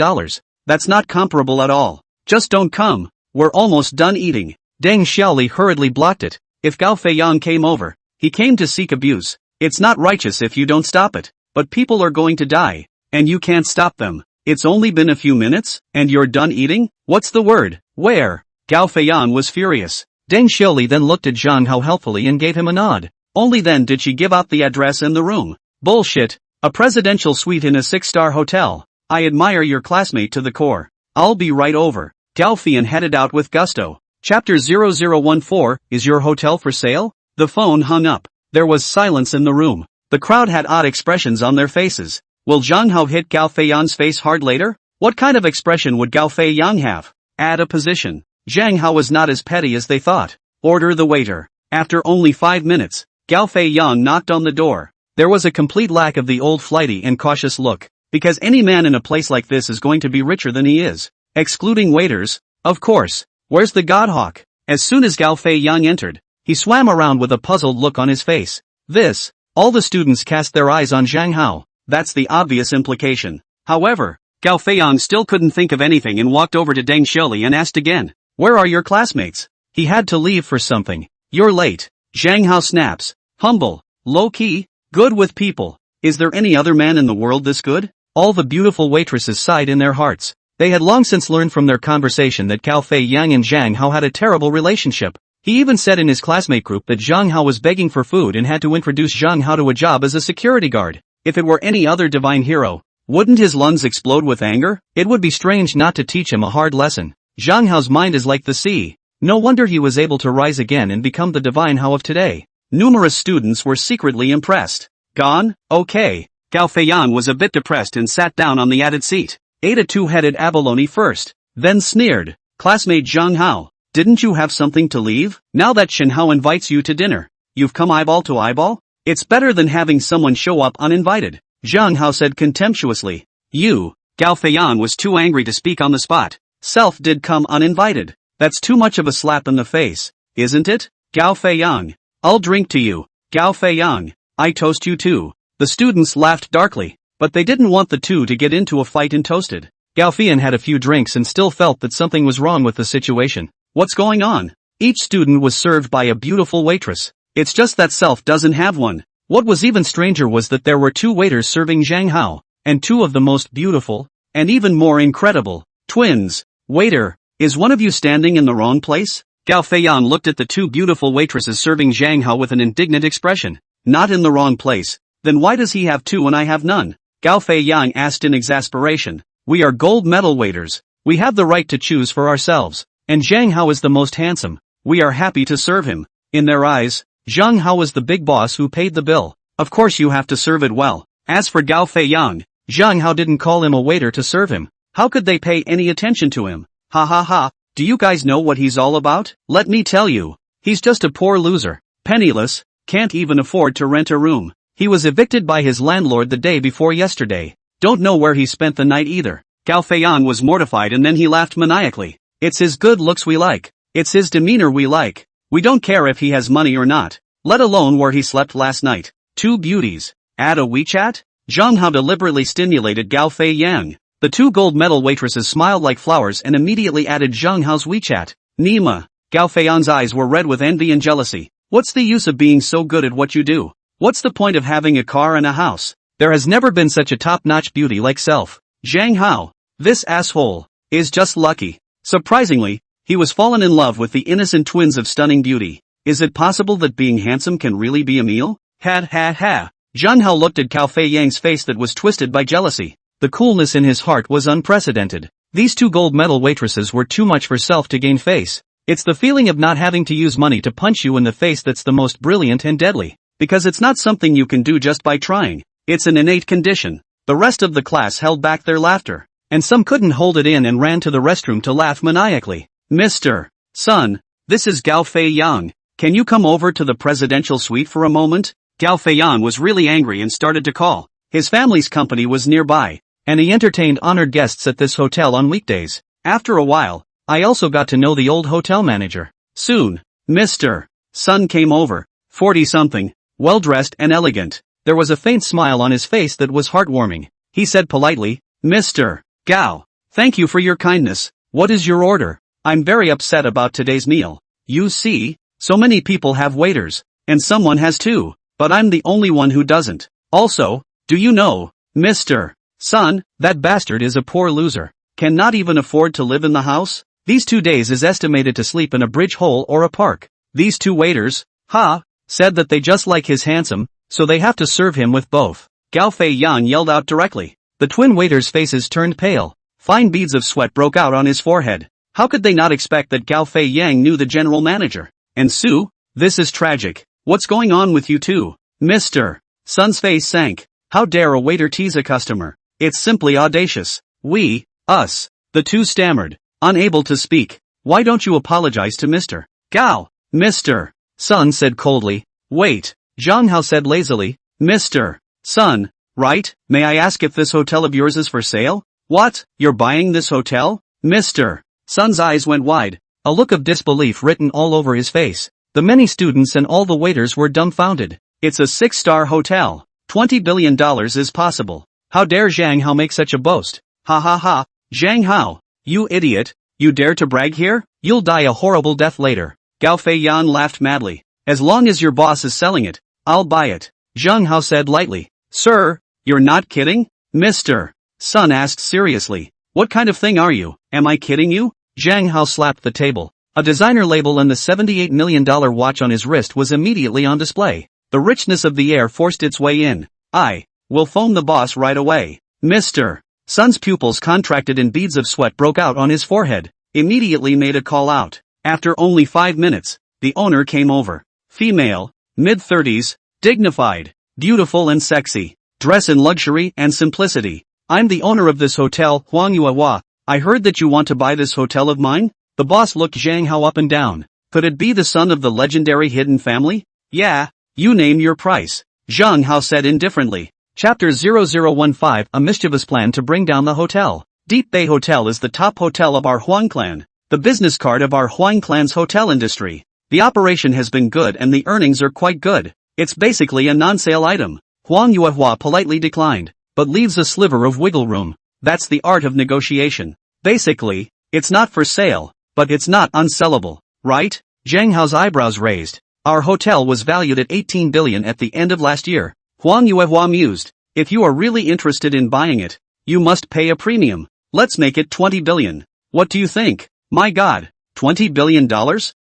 That's not comparable at all. Just don't come. We're almost done eating. Deng Xiaoli hurriedly blocked it. If Gao Feiyang came over, he came to seek abuse. It's not righteous if you don't stop it. But people are going to die. And you can't stop them. It's only been a few minutes, and you're done eating? What's the word? Where? Gao Feiyang was furious. Deng Xiaoli then looked at Zhang Hao helpfully and gave him a nod. Only then did she give out the address and the room. Bullshit. A presidential suite in a 6-star hotel. I admire your classmate to the core. I'll be right over. Gao Feiyan headed out with gusto. Chapter 0014, is your hotel for sale? The phone hung up. There was silence in the room. The crowd had odd expressions on their faces. Will Zhang Hao hit Gao Feiyan's face hard later? What kind of expression would Gao Feiyang have? Add a position. Zhang Hao was not as petty as they thought. Order the waiter. After only 5 minutes, Gao Feiyang knocked on the door. There was a complete lack of the old flighty and cautious look, because any man in a place like this is going to be richer than he is. Excluding waiters, of course. Where's the godhawk? As soon as Gao Feiyang entered, he swam around with a puzzled look on his face. All the students cast their eyes on Zhang Hao. That's the obvious implication. However, Gao Feiyang still couldn't think of anything and walked over to Deng Xiaoli and asked again. Where are your classmates? He had to leave for something. You're late. Zhang Hao snaps. Humble, low-key, good with people. Is there any other man in the world this good? All the beautiful waitresses sighed in their hearts. They had long since learned from their conversation that Gao Feiyang and Zhang Hao had a terrible relationship. He even said in his classmate group that Zhang Hao was begging for food and had to introduce Zhang Hao to a job as a security guard. If it were any other divine hero, wouldn't his lungs explode with anger? It would be strange not to teach him a hard lesson. Zhang Hao's mind is like the sea. No wonder he was able to rise again and become the divine Hao of today. Numerous students were secretly impressed. Gone? Okay. Gao Feiyang was a bit depressed and sat down on the added seat. Ate a two-headed abalone first, then sneered. Classmate Zhang Hao, didn't you have something to leave? Now that Shen Hao invites you to dinner, you've come eyeball to eyeball? It's better than having someone show up uninvited. Zhang Hao said contemptuously. You. Gao Feiyang was too angry to speak on the spot. Self did come uninvited. That's too much of a slap in the face, isn't it? Gao Feiyang. I'll drink to you. Gao Feiyang. I toast you too. The students laughed darkly, but they didn't want the two to get into a fight and toasted. Gao Feiyan had a few drinks and still felt that something was wrong with the situation. What's going on? Each student was served by a beautiful waitress. It's just that Self doesn't have one. What was even stranger was that there were 2 waiters serving Zhang Hao, and 2 of the most beautiful, and even more incredible, twins. Waiter, is one of you standing in the wrong place? Gao Feiyang looked at the 2 beautiful waitresses serving Zhang Hao with an indignant expression. Not in the wrong place. Then why does he have 2 and I have none? Gao Feiyang asked in exasperation. We are gold medal waiters. We have the right to choose for ourselves. And Zhang Hao is the most handsome. We are happy to serve him. In their eyes, Zhang Hao was the big boss who paid the bill. Of course you have to serve it well. As for Gao Feiyang, Zhang Hao didn't call him a waiter to serve him. How could they pay any attention to him? Ha ha ha, do you guys know what he's all about? Let me tell you. He's just a poor loser. Penniless, can't even afford to rent a room. He was evicted by his landlord the day before yesterday. Don't know where he spent the night either. Gao Feiyan was mortified and then he laughed maniacally. It's his good looks we like. It's his demeanor we like. We don't care if he has money or not. Let alone where he slept last night. Two beauties. Add a WeChat? Zhang Hao deliberately stimulated Gao Feiyan. The two gold medal waitresses smiled like flowers and immediately added Zhang Hao's WeChat. Nima. Gao Feiyan's eyes were red with envy and jealousy. What's the use of being so good at what you do? What's the point of having a car and a house? There has never been such a top-notch beauty like self. Zhang Hao. This asshole is just lucky. Surprisingly, he was fallen in love with the innocent twins of stunning beauty. Is it possible that being handsome can really be a meal? Ha ha ha. Zhang Hao looked at Gao Feiyang's face that was twisted by jealousy. The coolness in his heart was unprecedented. These two gold medal waitresses were too much for self to gain face. It's the feeling of not having to use money to punch you in the face that's the most brilliant and deadly. Because it's not something you can do just by trying. It's an innate condition. The rest of the class held back their laughter. And some couldn't hold it in and ran to the restroom to laugh maniacally. Mr. Sun, this is Gao Feiyang. Can you come over to the presidential suite for a moment? Gao Feiyan was really angry and started to call. His family's company was nearby, and he entertained honored guests at this hotel on weekdays. After a while, I also got to know the old hotel manager. Soon, Mr. Sun came over, 40-something, well-dressed and elegant. There was a faint smile on his face that was heartwarming. He said politely, Mr. Gao, thank you for your kindness. What is your order? I'm very upset about today's meal. You see, so many people have waiters, and someone has two, but I'm the only one who doesn't. Also, do you know, Mr. Sun, that bastard is a poor loser. Cannot even afford to live in the house? These 2 days is estimated to sleep in a bridge hole or a park. These two waiters, said that they just like his handsome, so they have to serve him with both. Gao Feiyan yelled out directly. The twin waiters' faces turned pale. Fine beads of sweat broke out on his forehead. How could they not expect that Gao Feiyang knew the general manager? And Su, this is tragic. What's going on with you two? Mr. Sun's face sank. How dare a waiter tease a customer? It's simply audacious. We, us. The two stammered, unable to speak. Why don't you apologize to Mr. Gao? Mr. Sun said coldly. Wait. Zhang Hao said lazily. Mr. Sun, right? May I ask if this hotel of yours is for sale? What? You're buying this hotel? Mr. Sun's eyes went wide, a look of disbelief written all over his face. The many students and all the waiters were dumbfounded. It's a 6-star hotel. $20 billion is possible. How dare Zhang Hao make such a boast? Ha ha ha. Zhang Hao, you idiot. You dare to brag here? You'll die a horrible death later. Gao Feiyan laughed madly. As long as your boss is selling it, I'll buy it. Zhang Hao said lightly. Sir, you're not kidding? Mr. Sun asked seriously. What kind of thing are you? Am I kidding you? Zhang Hao slapped the table. A designer label and the $78 million watch on his wrist was immediately on display. The richness of the air forced its way in. I will phone the boss right away. Mr. Sun's pupils contracted and beads of sweat broke out on his forehead. Immediately made a call out. After only 5 minutes, the owner came over. Female, mid-30s, dignified, beautiful and sexy. Dress in luxury and simplicity. I'm the owner of this hotel, Huang Yuehua. I heard that you want to buy this hotel of mine? The boss looked Zhang Hao up and down. Could it be the son of the legendary hidden family? Yeah, you name your price. Zhang Hao said indifferently. Chapter 0015 A mischievous plan to bring down the hotel. Deep Bay Hotel is the top hotel of our Huang clan. The business card of our Huang clan's hotel industry. The operation has been good and the earnings are quite good. It's basically a non-sale item. Huang Yuehua politely declined, but leaves a sliver of wiggle room. That's the art of negotiation. Basically, it's not for sale, but it's not unsellable, right? Zhang Hao's eyebrows raised. Our hotel was valued at 18 billion at the end of last year. Huang Yuehua mused. If you are really interested in buying it, you must pay a premium. Let's make it 20 billion. What do you think? My God, $20 billion?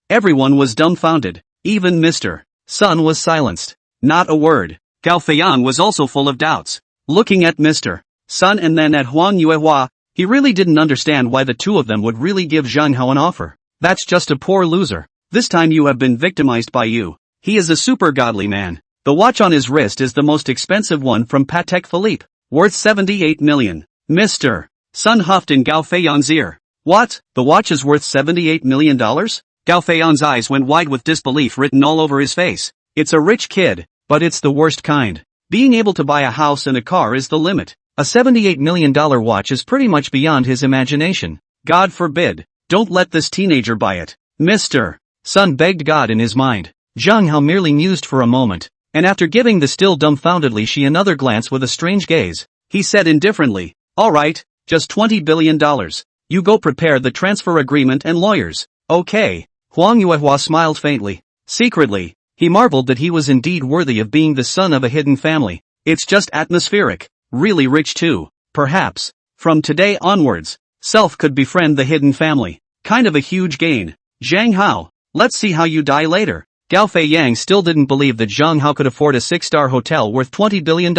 Everyone was dumbfounded. Even Mr. Sun was silenced. Not a word. Gao Feiyan was also full of doubts. Looking at Mr. Sun and then at Huang Yuehua, he really didn't understand why the two of them would really give Zhang Hao an offer. That's just a poor loser. This time you have been victimized by you. He is a super godly man. The watch on his wrist is the most expensive one from Patek Philippe, worth 78 million. Mr. Sun huffed in Gao Feiyan's ear. What? The watch is worth $78 million? Gao Feiyan's eyes went wide with disbelief written all over his face. It's a rich kid, but it's the worst kind. Being able to buy a house and a car is the limit. A $78 million watch is pretty much beyond his imagination. God forbid. Don't let this teenager buy it. Mr. Sun begged God in his mind. Zhang Hao merely mused for a moment, and after giving the still dumbfoundedly she another glance with a strange gaze, he said indifferently, alright, just $20 billion. You go prepare the transfer agreement and lawyers. Okay. Huang Yuehua smiled faintly. Secretly, he marveled that he was indeed worthy of being the son of a hidden family. It's just atmospheric. Really rich too. Perhaps, from today onwards, Self could befriend the hidden family. Kind of a huge gain. Zhang Hao, let's see how you die later. Gao Feiyang still didn't believe that Zhang Hao could afford a 6-star hotel worth $20 billion.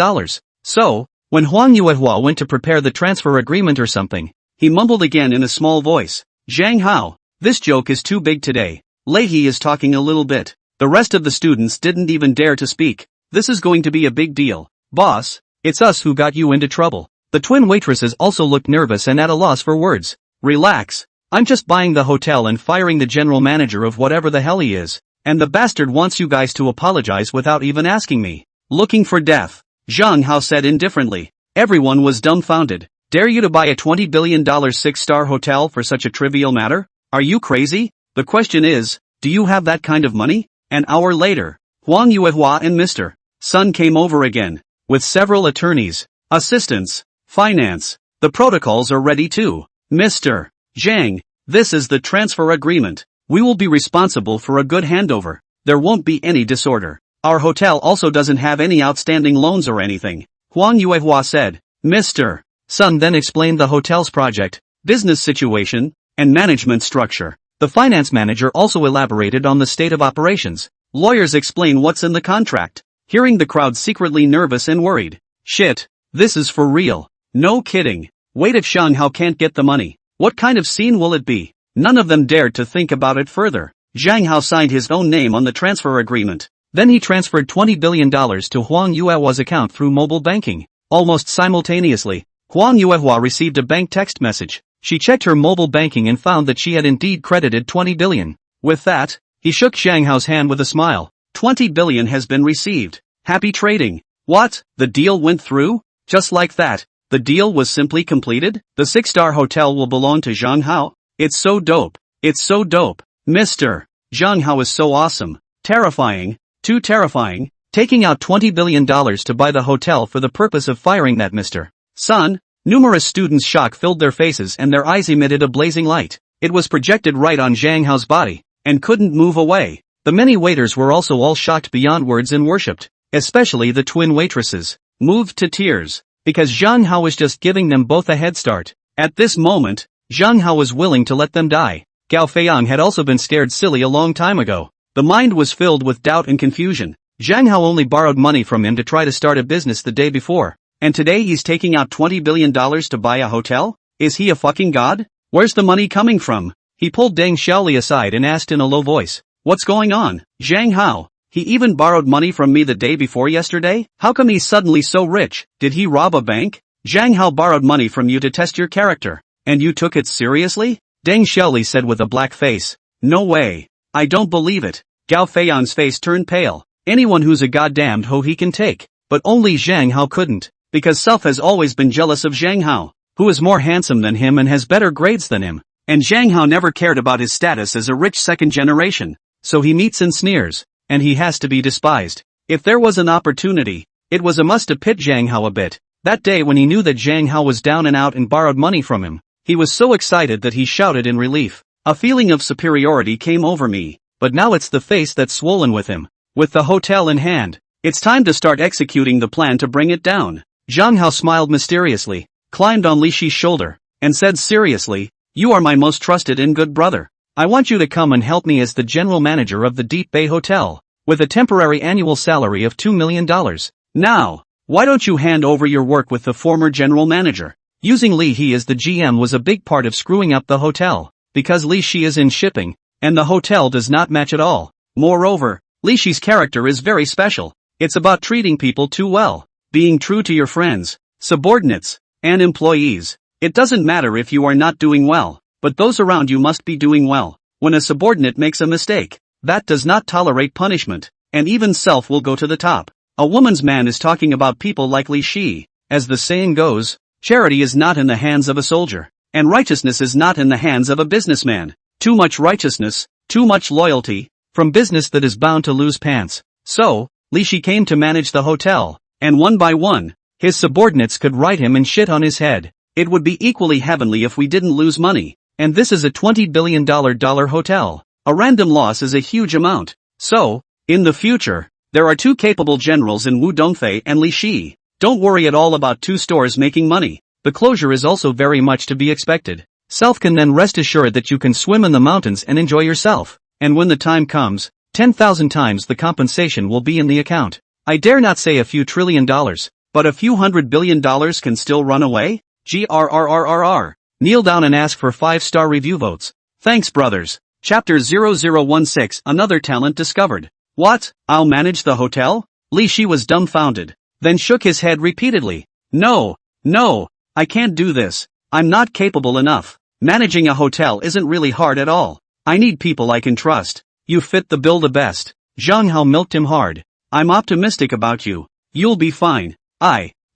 So, when Huang Yuehua went to prepare the transfer agreement or something, he mumbled again in a small voice. Zhang Hao, this joke is too big today. Leahy is talking a little bit. The rest of the students didn't even dare to speak. This is going to be a big deal. Boss, it's us who got you into trouble. The twin waitresses also looked nervous and at a loss for words. Relax. I'm just buying the hotel and firing the general manager of whatever the hell he is. And the bastard wants you guys to apologize without even asking me. Looking for death. Zhang Hao said indifferently. Everyone was dumbfounded. Dare you to buy a $20 billion 6-star hotel for such a trivial matter? Are you crazy? The question is, do you have that kind of money? An hour later, Huang Yuehua and Mr. Sun came over again, with several attorneys, assistants, finance. The protocols are ready too. Mr. Zhang, this is the transfer agreement. We will be responsible for a good handover. There won't be any disorder. Our hotel also doesn't have any outstanding loans or anything. Huang Yuehua said. Mr. Sun then explained the hotel's project, business situation, and management structure. The finance manager also elaborated on the state of operations. Lawyers explain what's in the contract. Hearing the crowd secretly nervous and worried. Shit, this is for real. No kidding. Wait if Zhang Hao can't get the money. What kind of scene will it be? None of them dared to think about it further. Zhang Hao signed his own name on the transfer agreement. Then he transferred $20 billion to Huang Yuehua's account through mobile banking. Almost simultaneously, Huang Yuehua received a bank text message. She checked her mobile banking and found that she had indeed credited $20 billion. With that, he shook Zhang Hao's hand with a smile. $20 billion has been received. Happy trading. What? The deal went through? Just like that. The deal was simply completed? The 6-star hotel will belong to Zhang Hao? It's so dope. It's so dope. Mr. Zhang Hao is so awesome. Terrifying. Too terrifying. Taking out $20 billion to buy the hotel for the purpose of firing that Mr. Sun. Numerous students' shock filled their faces and their eyes emitted a blazing light. It was projected right on Zhang Hao's body, and couldn't move away. The many waiters were also all shocked beyond words and worshipped, especially the twin waitresses, moved to tears, because Zhang Hao was just giving them both a head start. At this moment, Zhang Hao was willing to let them die. Gao Feiyang had also been scared silly a long time ago. The mind was filled with doubt and confusion. Zhang Hao only borrowed money from him to try to start a business the day before. And today he's taking out $20 billion to buy a hotel? Is he a fucking god? Where's the money coming from? He pulled Deng Xiaoli aside and asked in a low voice. What's going on? Zhang Hao, he even borrowed money from me the day before yesterday? How come he's suddenly so rich? Did he rob a bank? Zhang Hao borrowed money from you to test your character. And you took it seriously? Deng Xiaoli said with a black face. No way. I don't believe it. Gao Feiyang's face turned pale. Anyone who's a goddamned hoe he can take. But only Zhang Hao couldn't. Because Self has always been jealous of Zhang Hao, who is more handsome than him and has better grades than him. And Zhang Hao never cared about his status as a rich second generation. So he meets and sneers, and he has to be despised. If there was an opportunity, it was a must to pit Zhang Hao a bit. That day when he knew that Zhang Hao was down and out and borrowed money from him, he was so excited that he shouted in relief. A feeling of superiority came over me, but now it's the face that's swollen with him. With the hotel in hand, it's time to start executing the plan to bring it down. Zhang Hao smiled mysteriously, climbed on Li Shi's shoulder, and said seriously, you are my most trusted and good brother. I want you to come and help me as the general manager of the Deep Bay Hotel, with a temporary annual salary of $2 million. Now, why don't you hand over your work with the former general manager? Using Li He as the GM was a big part of screwing up the hotel, because Li Shi is in shipping, and the hotel does not match at all. Moreover, Li Shi's character is very special. It's about treating people too well. Being true to your friends, subordinates, and employees. It doesn't matter if you are not doing well, but those around you must be doing well. When a subordinate makes a mistake, that does not tolerate punishment, and even self will go to the top. A woman's man is talking about people like Li Shi. As the saying goes, charity is not in the hands of a soldier, and righteousness is not in the hands of a businessman. Too much righteousness, too much loyalty, from business that is bound to lose pants. So, Li Shi came to manage the hotel, and one by one, his subordinates could write him and shit on his head. It would be equally heavenly if we didn't lose money, and this is a $20 billion hotel. A random loss is a huge amount. So, in the future, there are two capable generals in Wu Dongfei and Li Shi. Don't worry at all about two stores making money. The closure is also very much to be expected. Self can then rest assured that you can swim in the mountains and enjoy yourself. And when the time comes, 10,000 times the compensation will be in the account. I dare not say a few $1 trillion, but a few $100 billion can still run away? GRRRRR. Kneel down and ask for 5-star review votes. Thanks brothers. Chapter 0016. Another talent discovered. What? I'll manage the hotel? Li Shi was dumbfounded, then shook his head repeatedly. No, I can't do this. I'm not capable enough. Managing a hotel isn't really hard at all. I need people I can trust. You fit the bill the best. Zhang Hao milked him hard. I'm optimistic about you. You'll be fine.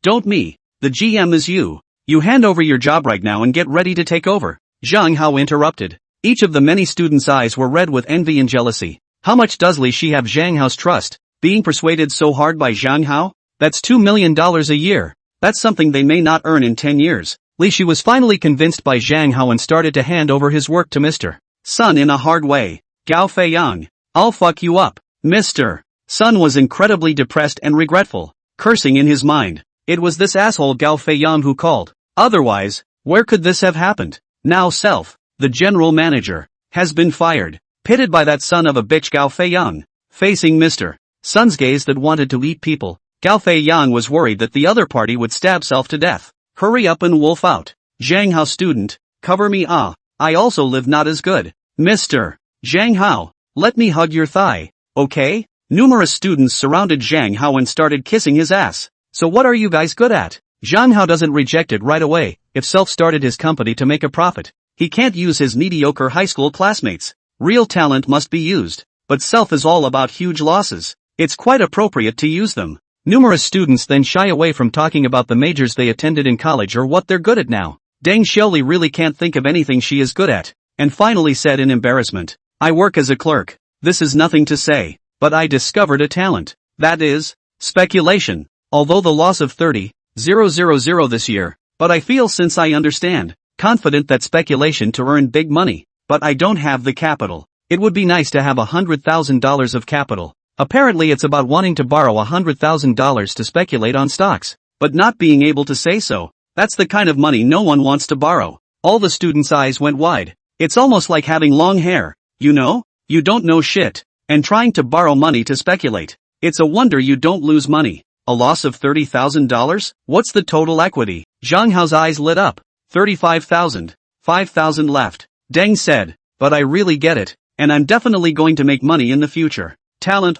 Don't me. The GM is you. You hand over your job right now and get ready to take over. Zhang Hao interrupted. Each of the many students' eyes were red with envy and jealousy. How much does Li Shi have Zhang Hao's trust? Being persuaded so hard by Zhang Hao? That's $2 million a year. That's something they may not earn in 10 years. Li Shi was finally convinced by Zhang Hao and started to hand over his work to Mr. Sun in a hard way. Gao Feiyang. I'll fuck you up. Mr. Sun was incredibly depressed and regretful, cursing in his mind. It was this asshole Gao Feiyang who called. Otherwise, where could this have happened? Now Self, the general manager, has been fired, pitted by that son of a bitch Gao Feiyang. Facing Mr. Sun's gaze that wanted to eat people, Gao Feiyang was worried that the other party would stab Self to death. Hurry up and wolf out. Zhang Hao student, cover me I also live not as good. Mr. Zhang Hao, let me hug your thigh, okay? Numerous students surrounded Zhang Hao and started kissing his ass. So what are you guys good at? Zhang Hao doesn't reject it right away. If Self started his company to make a profit, he can't use his mediocre high school classmates. Real talent must be used, but Self is all about huge losses. It's quite appropriate to use them. Numerous students then shy away from talking about the majors they attended in college or what they're good at now. Deng Xiaoli really can't think of anything she is good at, and finally said in embarrassment, I work as a clerk. This is nothing to say, but I discovered a talent. That is, speculation. Although the loss of 30,000 this year, but I feel since I understand, confident that speculation to earn big money, but I don't have the capital. It would be nice to have $100,000 of capital. Apparently it's about wanting to borrow $100,000 to speculate on stocks, but not being able to say so. That's the kind of money no one wants to borrow. All the students' eyes went wide. It's almost like having long hair. You know? You don't know shit, and trying to borrow money to speculate. It's a wonder you don't lose money. A loss of $30,000? What's the total equity? Zhang Hao's eyes lit up. 35,000. 5,000 left. Deng said, but I really get it, and I'm definitely going to make money in the future. Talent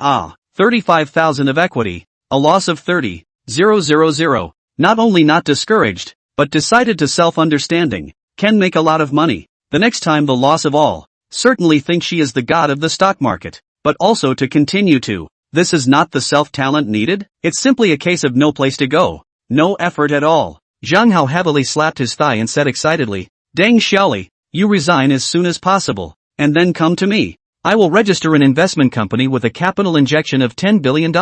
35,000 of equity. A loss of 30,000. Not only not discouraged, but decided to self-understanding. Can make a lot of money. The next time the loss of all. Certainly think she is the god of the stock market, but also to continue to. This is not the self-talent needed, it's simply a case of no place to go. No effort at all. Zhang Hao heavily slapped his thigh and said excitedly, Deng Xiaoli, you resign as soon as possible, and then come to me. I will register an investment company with a capital injection of $10 billion,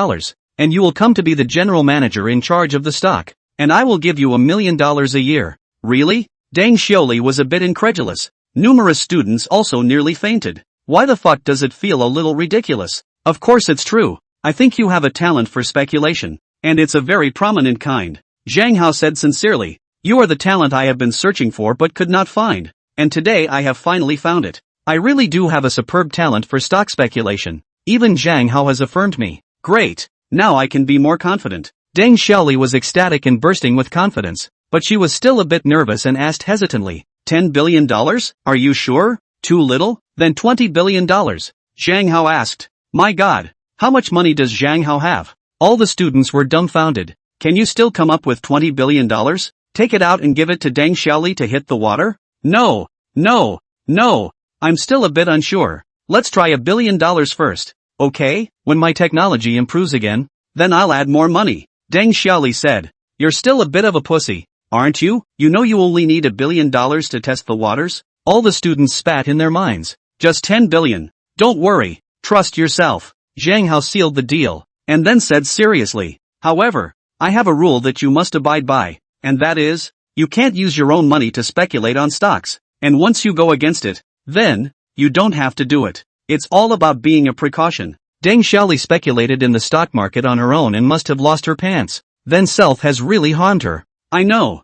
and you will come to be the general manager in charge of the stock, and I will give you $1 million a year. Really? Deng Xiaoli was a bit incredulous. Numerous students also nearly fainted. Why the fuck does it feel a little ridiculous? Of course it's true. I think you have a talent for speculation, and it's a very prominent kind. Zhang Hao said sincerely, you are the talent I have been searching for but could not find, and today I have finally found it. I really do have a superb talent for stock speculation. Even Zhang Hao has affirmed me. Great. Now I can be more confident. Deng Xiaoli was ecstatic and bursting with confidence, but she was still a bit nervous and asked hesitantly, $10 billion? Are you sure? Too little? Then $20 billion. Zhang Hao asked. My god. How much money does Zhang Hao have? All the students were dumbfounded. Can you still come up with $20 billion? Take it out and give it to Deng Xiaoli to hit the water? No, no, no. I'm still a bit unsure. Let's try $1 billion first. Okay, when my technology improves again, then I'll add more money. Deng Xiaoli said. You're still a bit of a pussy, aren't you? You know you only need $1 billion to test the waters? All the students spat in their minds. Just 10 billion. Don't worry, trust yourself. Zhang Hao sealed the deal, and then said seriously, however, I have a rule that you must abide by, and that is, you can't use your own money to speculate on stocks, and once you go against it, then, you don't have to do it. It's all about being a precaution. Deng Xiaoli speculated in the stock market on her own and must have lost her pants. Then self has really harmed her. I know.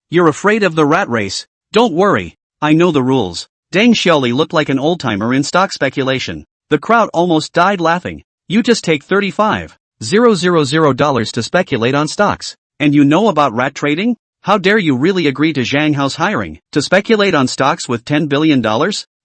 You're afraid of the rat race. Don't worry, I know the rules. Deng Xiaoli looked like an old-timer in stock speculation. The crowd almost died laughing. You just take $35,000 to speculate on stocks. And you know about rat trading? How dare you really agree to Zhang Hao's hiring to speculate on stocks with $10 billion?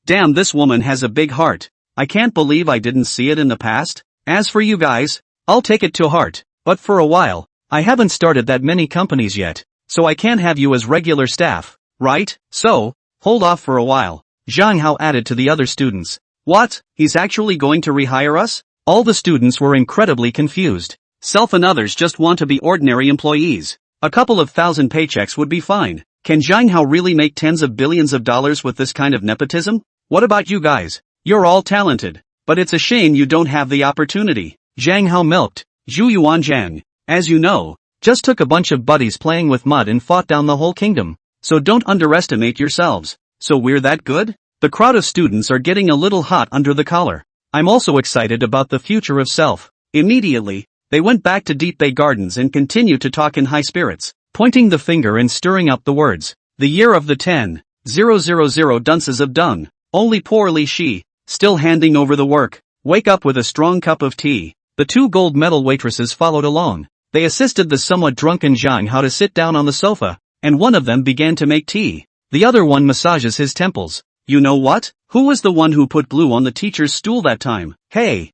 Damn, this woman has a big heart. I can't believe I didn't see it in the past. As for you guys, I'll take it to heart. But for a while, I haven't started that many companies yet, so I can't have you as regular staff, right? So, hold off for a while. Zhang Hao added to the other students. What? He's actually going to rehire us? All the students were incredibly confused. Self and others just want to be ordinary employees. A couple of thousand paychecks would be fine. Can Zhang Hao really make tens of billions of dollars with this kind of nepotism? What about you guys? You're all talented, but it's a shame you don't have the opportunity. Zhang Hao milked. Zhu Yuanzhang, as you know, just took a bunch of buddies playing with mud and fought down the whole kingdom. So don't underestimate yourselves. So we're that good? The crowd of students are getting a little hot under the collar. I'm also excited about the future of self. Immediately, they went back to Deep Bay Gardens and continued to talk in high spirits, pointing the finger and stirring up the words. The year of the 10,000 dunces of dung. Only poor Li Shi, still handing over the work. Wake up with a strong cup of tea. The two gold medal waitresses followed along. They assisted the somewhat drunken Zhang Hao to sit down on the sofa, and one of them began to make tea. The other one massages his temples. You know what? Who was the one who put glue on the teacher's stool that time? Hey,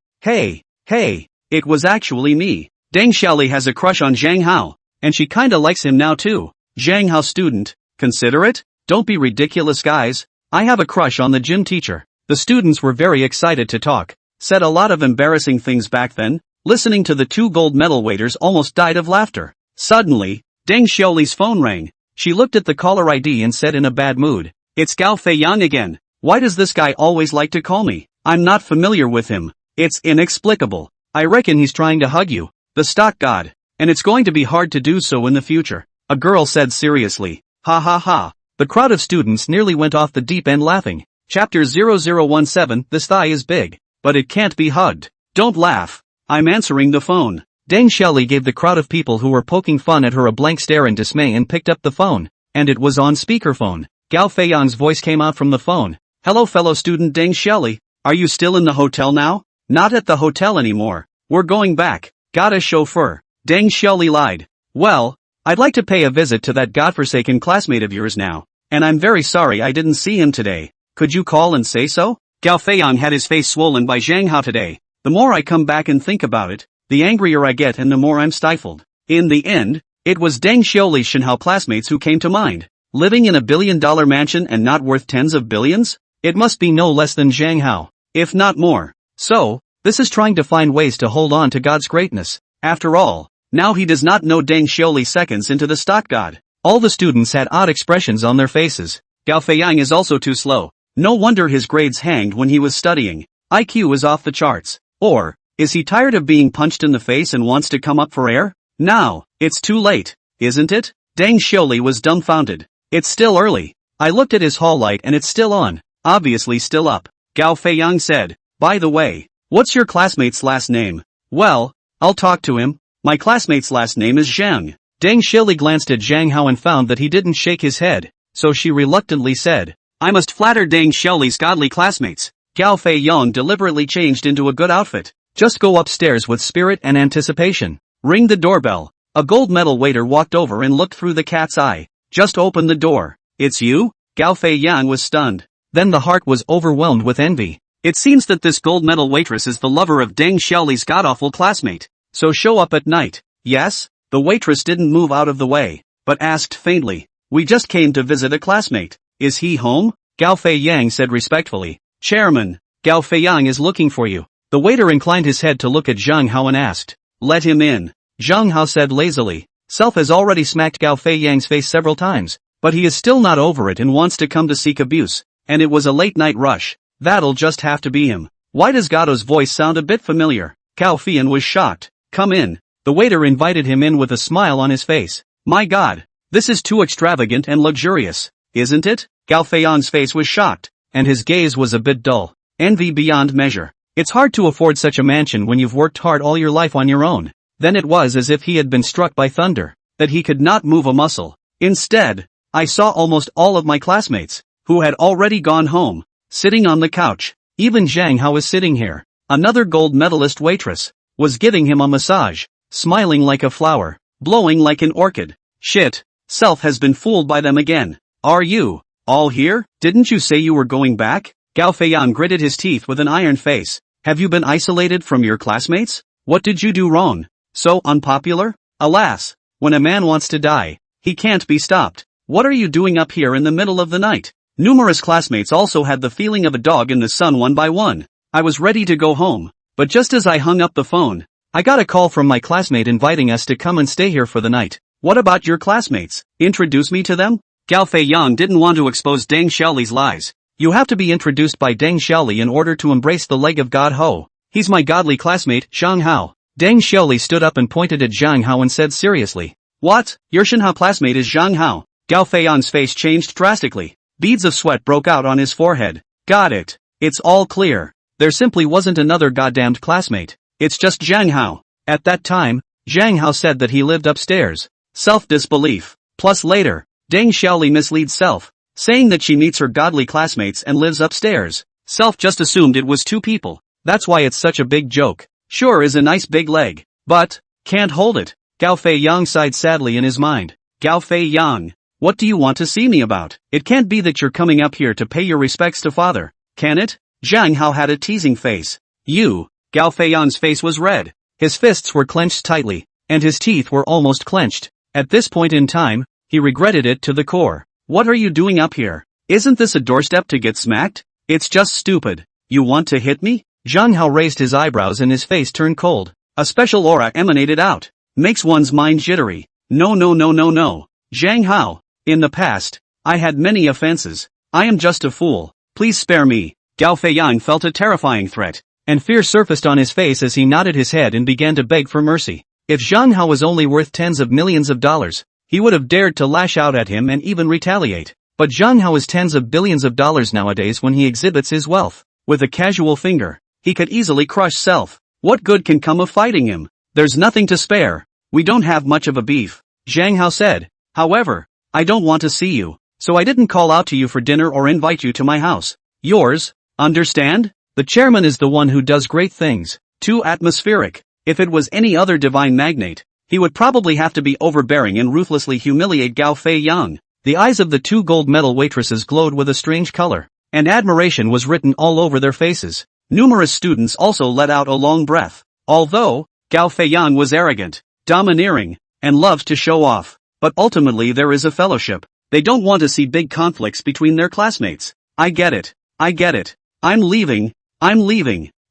it was actually me. Deng Xiaoli has a crush on Zhang Hao, and she kinda likes him now too. Zhang Hao student, consider it? Don't be ridiculous guys. I have a crush on the gym teacher. The students were very excited to talk, said a lot of embarrassing things back then. Listening to the two gold medal waiters almost died of laughter. Suddenly, Deng Xiaoli's phone rang. She looked at the caller ID and said in a bad mood, It's Gao Feiyang again. Why does this guy always like to call me? I'm not familiar with him. It's inexplicable. I reckon he's trying to hug you, the stock god, and it's going to be hard to do so in the future. A girl said seriously. Ha ha ha. The crowd of students nearly went off the deep end laughing. Chapter 0017. This thigh is big, but it can't be hugged. Don't laugh. I'm answering the phone. Deng Xiaoli gave the crowd of people who were poking fun at her a blank stare in dismay and picked up the phone, and it was on speakerphone. Gao Feiyang's voice came out from the phone. Hello fellow student Deng Xiaoli, are you still in the hotel now? Not at the hotel anymore. We're going back. Got a chauffeur. Deng Xiaoli lied. Well, I'd like to pay a visit to that godforsaken classmate of yours now, and I'm very sorry I didn't see him today. Could you call and say so? Gao Feiyang had his face swollen by Zhang Hao today. The more I come back and think about it, the angrier I get and the more I'm stifled. In the end, it was Deng Xiaoli's Shanhao classmates who came to mind. Living in $1 billion mansion and not worth tens of billions? It must be no less than Zhang Hao, if not more. So, this is trying to find ways to hold on to God's greatness. After all, now he does not know Deng Xiaoli seconds into the stock god. All the students had odd expressions on their faces. Gao Feiyang is also too slow. No wonder his grades hanged when he was studying. IQ is off the charts. Or, is he tired of being punched in the face and wants to come up for air? Now, it's too late, isn't it? Deng Xiaoli was dumbfounded. It's still early. I looked at his hall light and it's still on. Obviously still up. Gao Feiyang said, by the way, what's your classmate's last name? Well, I'll talk to him. My classmate's last name is Zhang. Deng Xiaoli glanced at Zhang Hao and found that he didn't shake his head, so she reluctantly said, I must flatter Deng Xiaoli's godly classmates. Gao Feiyang deliberately changed into a good outfit. Just go upstairs with spirit and anticipation. Ring the doorbell. A gold medal waiter walked over and looked through the cat's eye. Just open the door. It's you? Gao Feiyang was stunned. Then the heart was overwhelmed with envy. It seems that this gold medal waitress is the lover of Deng Xiaoli's godawful classmate. So show up at night. Yes? The waitress didn't move out of the way. but asked faintly, "We just came to visit a classmate. Is he home?" Gao Fei Yang said respectfully, "Chairman, Gao Fei Yang is looking for you." The waiter inclined his head to look at Zhang Hao and asked, "Let him in." Zhang Hao said lazily, "Self has already smacked Gao Fei Yang's face several times, but he is still not over it and wants to come to seek abuse, and it was a late night rush. That'll just have to be him." Why does Gato's voice sound a bit familiar? Cao Fian was shocked. "Come in." The waiter invited him in with a smile on his face. "My God, this is too extravagant and luxurious, isn't it?" Gao Feiyan's face was shocked, and his gaze was a bit dull. Envy beyond measure. It's hard to afford such a mansion when you've worked hard all your life on your own. Then it was as if he had been struck by thunder, that he could not move a muscle. Instead, I saw almost all of my classmates, who had already gone home, sitting on the couch. Even Zhang Hao was sitting here. Another gold medalist waitress was giving him a massage, smiling like a flower, blowing like an orchid. Shit, Self has been fooled by them again. "Are you all here? Didn't you say you were going back?" Gao Feiyan gritted his teeth with an iron face. "Have you been isolated from your classmates? What did you do wrong? So unpopular?" Alas, when a man wants to die, he can't be stopped. "What are you doing up here in the middle of the night?" Numerous classmates also had the feeling of a dog in the sun one by one. "I was ready to go home, but just as I hung up the phone, I got a call from my classmate inviting us to come and stay here for the night." "What about your classmates? Introduce me to them?" Gao Feiyan didn't want to expose Deng Xiaoli's lies. "You have to be introduced by Deng Xiaoli in order to embrace the leg of God Ho. He's my godly classmate, Zhang Hao." Deng Xiaoli stood up and pointed at Zhang Hao and said seriously, "What? Your Shanhao classmate is Zhang Hao?" Gao Feiyan's face changed drastically. Beads of sweat broke out on his forehead. "Got it. It's all clear. There simply wasn't another goddamned classmate. It's just Zhang Hao." At that time, Zhang Hao said that he lived upstairs. Self-disbelief. Plus later, Deng Xiaoli misleads Self, saying that she meets her godly classmates and lives upstairs. Self just assumed it was two people. That's why it's such a big joke. Sure is a nice big leg, but can't hold it. Gao Fei Yang sighed sadly in his mind. "Gao Fei Yang, what do you want to see me about? It can't be that you're coming up here to pay your respects to father, can it?" Zhang Hao had a teasing face. "You." Gao Fei Yang's face was red. His fists were clenched tightly, and his teeth were almost clenched. At this point in time, he regretted it to the core. "What are you doing up here? Isn't this a doorstep to get smacked? It's just stupid. You want to hit me?" Zhang Hao raised his eyebrows and his face turned cold. A special aura emanated out. Makes one's mind jittery. "No no no no no. Zhang Hao, in the past, I had many offenses. I am just a fool. Please spare me." Gao Feiyang felt a terrifying threat, and fear surfaced on his face as he nodded his head and began to beg for mercy. If Zhang Hao was only worth tens of millions of dollars, he would have dared to lash out at him and even retaliate. But Zhang Hao is tens of billions of dollars nowadays when he exhibits his wealth. With a casual finger, he could easily crush Self. What good can come of fighting him? "There's nothing to spare. We don't have much of a beef," Zhang Hao said. "However, I don't want to see you, so I didn't call out to you for dinner or invite you to my house. Yours, understand? The chairman is the one who does great things. Too atmospheric. If it was any other divine magnate, he would probably have to be overbearing and ruthlessly humiliate Gao Fei Yang." The eyes of the two gold medal waitresses glowed with a strange color, and admiration was written all over their faces. Numerous students also let out a long breath. Although Gao Feiyang was arrogant, domineering, and loved to show off, but ultimately there is a fellowship. They don't want to see big conflicts between their classmates. "I get it. I get it. I'm leaving.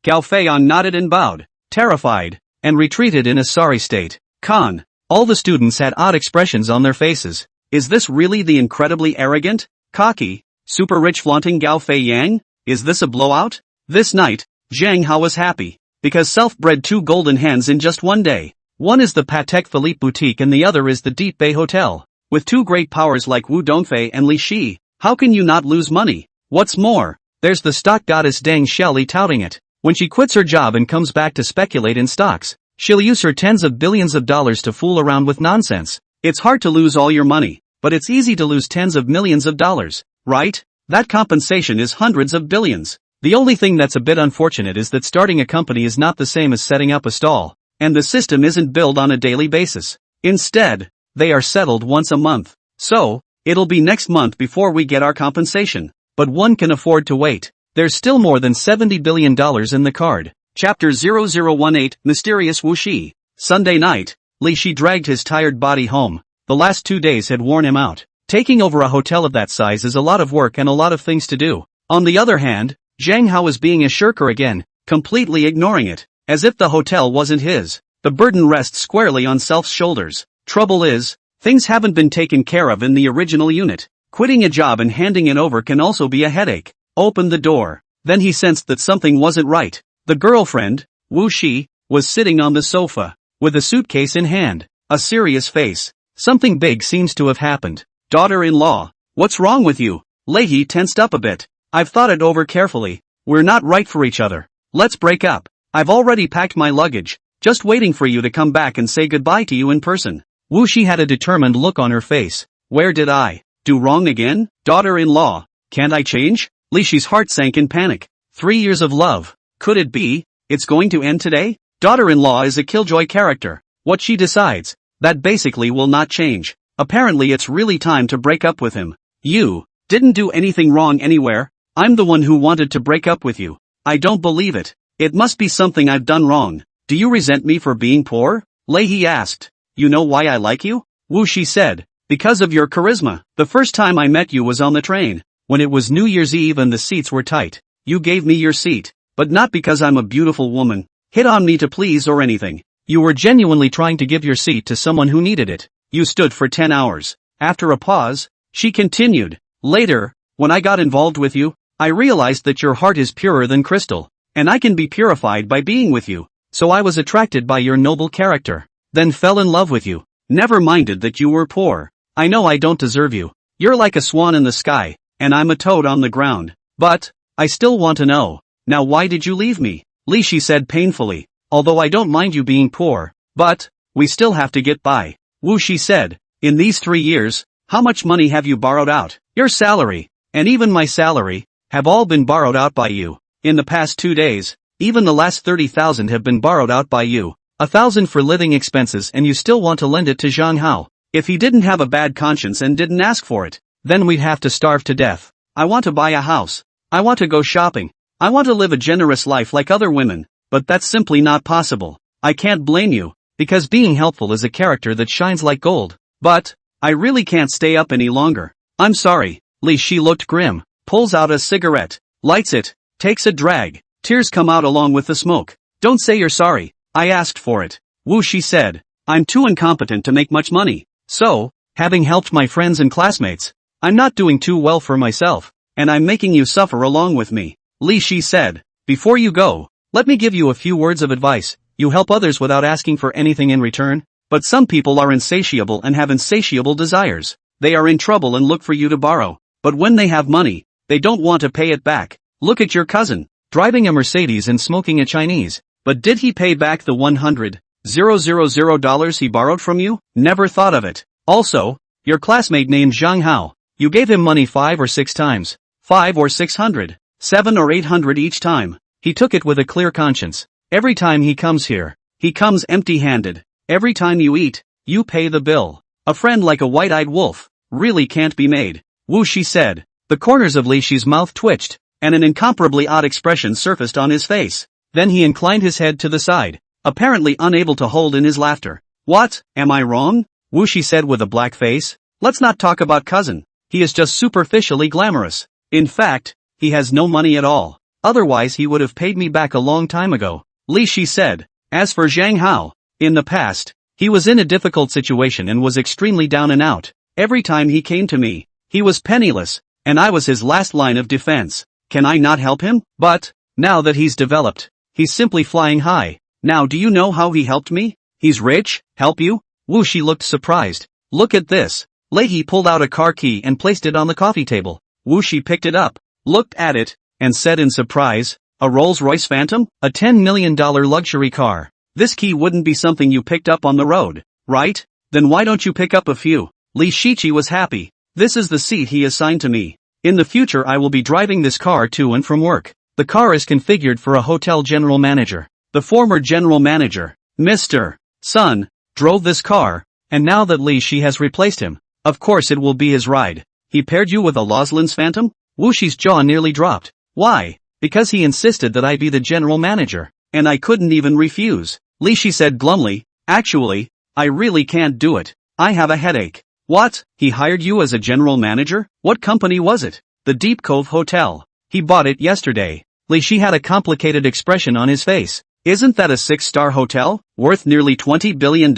Gao Feiyang nodded and bowed, terrified, and retreated in a sorry state. Con. All the students had odd expressions on their faces. Is this really the incredibly arrogant, cocky, super rich flaunting Gao Feiyang? Is this a blowout? This night, Zhang Hao was happy, because Self bred two golden hens in just one day. One is the Patek Philippe boutique and the other is the Deep Bay Hotel. With two great powers like Wu Dongfei and Li Shi, how can you not lose money? What's more, there's the stock goddess Deng Xiaoli touting it. When she quits her job and comes back to speculate in stocks, she'll use her tens of billions of dollars to fool around with nonsense. It's hard to lose all your money, but it's easy to lose tens of millions of dollars, right? That compensation is hundreds of billions. The only thing that's a bit unfortunate is that starting a company is not the same as setting up a stall, and the system isn't billed on a daily basis. Instead, they are settled once a month. So, it'll be next month before we get our compensation. But one can afford to wait. There's still more than $70 billion in the card. Chapter 0018, Mysterious Wuxi. Sunday night, Li Shi dragged his tired body home, The last 2 days had worn him out. Taking over a hotel of that size is a lot of work and a lot of things to do. On the other hand, Zhang Hao was being a shirker again, completely ignoring it, as if the hotel wasn't his. The burden rests squarely on Self's shoulders. Trouble is, things haven't been taken care of in the original unit. Quitting a job and handing it over can also be a headache. Opened the door. Then he sensed that something wasn't right. The girlfriend, Wu Shi, was sitting on the sofa, with a suitcase in hand, a serious face. Something big seems to have happened. Daughter-in-law, what's wrong with you? Leahy tensed up a bit. I've thought it over carefully. We're not right for each other. Let's break up. I've already packed my luggage, just waiting for you to come back and say goodbye to you in person. Wu Shi had a determined look on her face. Where did I do wrong again? Daughter-in-law, can't I change? Li Shi's heart sank in panic. 3 years of love. Could it be? It's going to end today? Daughter-in-law is a killjoy character. What she decides, that basically will not change. Apparently it's really time to break up with him. You didn't do anything wrong anywhere. I'm the one who wanted to break up with you. I don't believe it. It must be something I've done wrong. Do you resent me for being poor? Leahy asked. You know why I like you? Wu Shi said. Because of your charisma. The first time I met you was on the train. When it was New Year's Eve and the seats were tight. You gave me your seat. But not because I'm a beautiful woman. Hit on me to please or anything. You were genuinely trying to give your seat to someone who needed it. You stood for 10 hours. After a pause, she continued. Later, when I got involved with you, I realized that your heart is purer than crystal. And I can be purified by being with you. So I was attracted by your noble character. Then fell in love with you. Never minded that you were poor. I know I don't deserve you. You're like a swan in the sky, and I'm a toad on the ground. But, I still want to know. Now why did you leave me? Li Shi said painfully. Although I don't mind you being poor. But, we still have to get by. Wu Shi said. In these 3 years, how much money have you borrowed out? Your salary, and even my salary, have all been borrowed out by you. In the past 2 days, even the last 30,000 have been borrowed out by you. 1,000 for living expenses and you still want to lend it to Zhang Hao. If he didn't have a bad conscience and didn't ask for it, then we'd have to starve to death. I want to buy a house. I want to go shopping. I want to live a generous life like other women, but that's simply not possible. I can't blame you, because being helpful is a character that shines like gold. But, I really can't stay up any longer. I'm sorry. Li Shi looked grim, pulls out a cigarette, lights it, takes a drag. Tears come out along with the smoke. Don't say you're sorry. I asked for it. Wu Shi said. I'm too incompetent to make much money. So, having helped my friends and classmates, I'm not doing too well for myself, and I'm making you suffer along with me. Li Shi said. Before you go, let me give you a few words of advice. You help others without asking for anything in return, but some people are insatiable and have insatiable desires. They are in trouble and look for you to borrow, but when they have money, they don't want to pay it back. Look at your cousin, driving a Mercedes and smoking a Chinese. But did he pay back the $100,000 he borrowed from you? Never thought of it. Also, your classmate named Zhang Hao. You gave him money 5 or 6 times. 5 or 600. 7 or 800 each time. He took it with a clear conscience. Every time he comes here, he comes empty-handed. Every time you eat, you pay the bill. A friend like a white-eyed wolf really can't be made. Wu Shi said. The corners of Li Shi's mouth twitched, and an incomparably odd expression surfaced on his face. Then he inclined his head to the side, apparently unable to hold in his laughter. What, am I wrong? Wu Shi said with a black face. Let's not talk about cousin. He is just superficially glamorous. In fact, he has no money at all. Otherwise he would have paid me back a long time ago. Li Shi said. As for Zhang Hao, in the past, he was in a difficult situation and was extremely down and out. Every time he came to me, he was penniless, and I was his last line of defense. Can I not help him? But, now that he's developed, he's simply flying high. Now do you know how he helped me? He's rich, help you? Wu Shi looked surprised. Look at this. Leahy pulled out a car key and placed it on the coffee table. Wu Shi picked it up, looked at it, and said in surprise, a Rolls-Royce Phantom? A $10 million luxury car. This key wouldn't be something you picked up on the road, right? Then why don't you pick up a few? Li Shichi was happy. This is the seat he assigned to me. In the future I will be driving this car to and from work. The car is configured for a hotel general manager. The former general manager, Mr. Sun, drove this car, and now that Li Shi has replaced him, of course it will be his ride. He paired you with a Lauslins Phantom? Wu Shi's jaw nearly dropped. Why? Because he insisted that I be the general manager, and I couldn't even refuse. Li Shi said glumly, actually, I really can't do it. I have a headache. What? He hired you as a general manager? What company was it? The Deep Cove Hotel. He bought it yesterday. Li Shi had a complicated expression on his face. Isn't that a 6-star hotel, worth nearly $20 billion?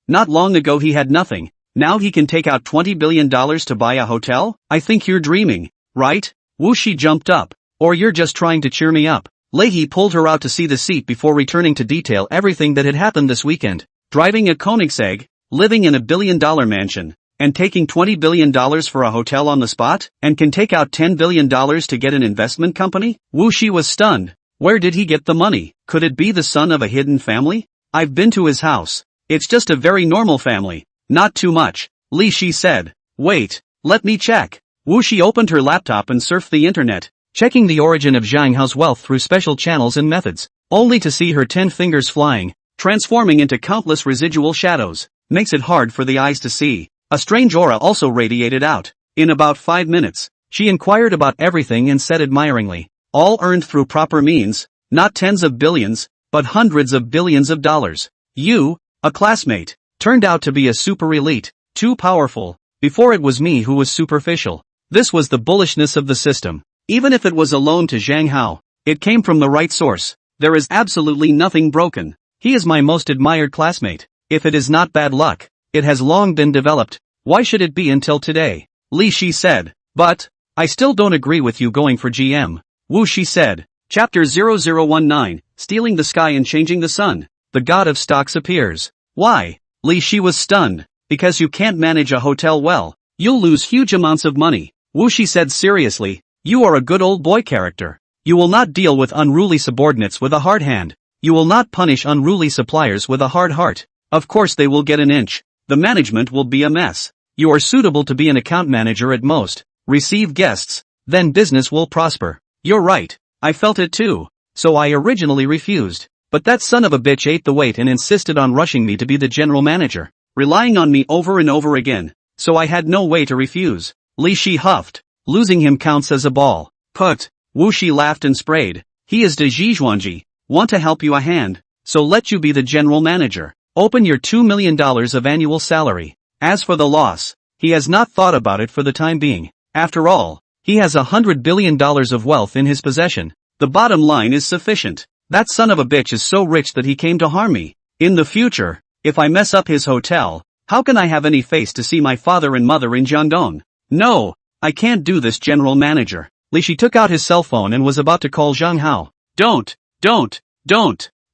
Not long ago he had nothing. Now he can take out $20 billion to buy a hotel? I think you're dreaming, right? Wu Shi jumped up. Or you're just trying to cheer me up. Leahy pulled her out to see the seat before returning to detail everything that had happened this weekend. Driving a Koenigsegg, living in a billion-dollar mansion, and taking $20 billion for a hotel on the spot, and can take out $10 billion to get an investment company? Wu Shi was stunned. Where did he get the money? Could it be the son of a hidden family? I've been to his house. It's just a very normal family. Not too much, Li Shi said. Wait, let me check. Wu Shi opened her laptop and surfed the internet, checking the origin of Zhang Hao's wealth through special channels and methods, only to see her 10 fingers flying, transforming into countless residual shadows. Makes it hard for the eyes to see. A strange aura also radiated out. In about 5 minutes, she inquired about everything and said admiringly, all earned through proper means, not tens of billions, but hundreds of billions of dollars. You, a classmate, turned out to be a super elite, too powerful. Before it was me who was superficial. This was the bullishness of the system. Even if it was a loan to Zhang Hao, it came from the right source. There is absolutely nothing broken. He is my most admired classmate. If it is not bad luck, it has long been developed. Why should it be until today? Li Shi said. But, I still don't agree with you going for GM. Wu Shi said. Chapter 0019, Stealing the Sky and Changing the Sun. The God of Stocks appears. Why? Li Shi was stunned. Because you can't manage a hotel well. You'll lose huge amounts of money. Wu Shi said seriously. You are a good old boy character. You will not deal with unruly subordinates with a hard hand. You will not punish unruly suppliers with a hard heart. Of course they will get an inch. The management will be a mess. You are suitable to be an account manager at most. Receive guests. Then business will prosper. You're right. I felt it too. So I originally refused. But that son of a bitch ate the weight and insisted on rushing me to be the general manager. Relying on me over and over again. So I had no way to refuse. Li Shi huffed. Losing him counts as a ball. Put. Wu Shi laughed and sprayed. He is de Zhizhuanji. Want to help you a hand. So let you be the general manager. Open your $2 million of annual salary. As for the loss, he has not thought about it for the time being. After all, he has $100 billion of wealth in his possession. The bottom line is sufficient. That son of a bitch is so rich that he came to harm me. In the future, if I mess up his hotel, how can I have any face to see my father and mother in Jiangdong? No, I can't do this, general manager. Li Shi took out his cell phone and was about to call Zhang Hao. Don't,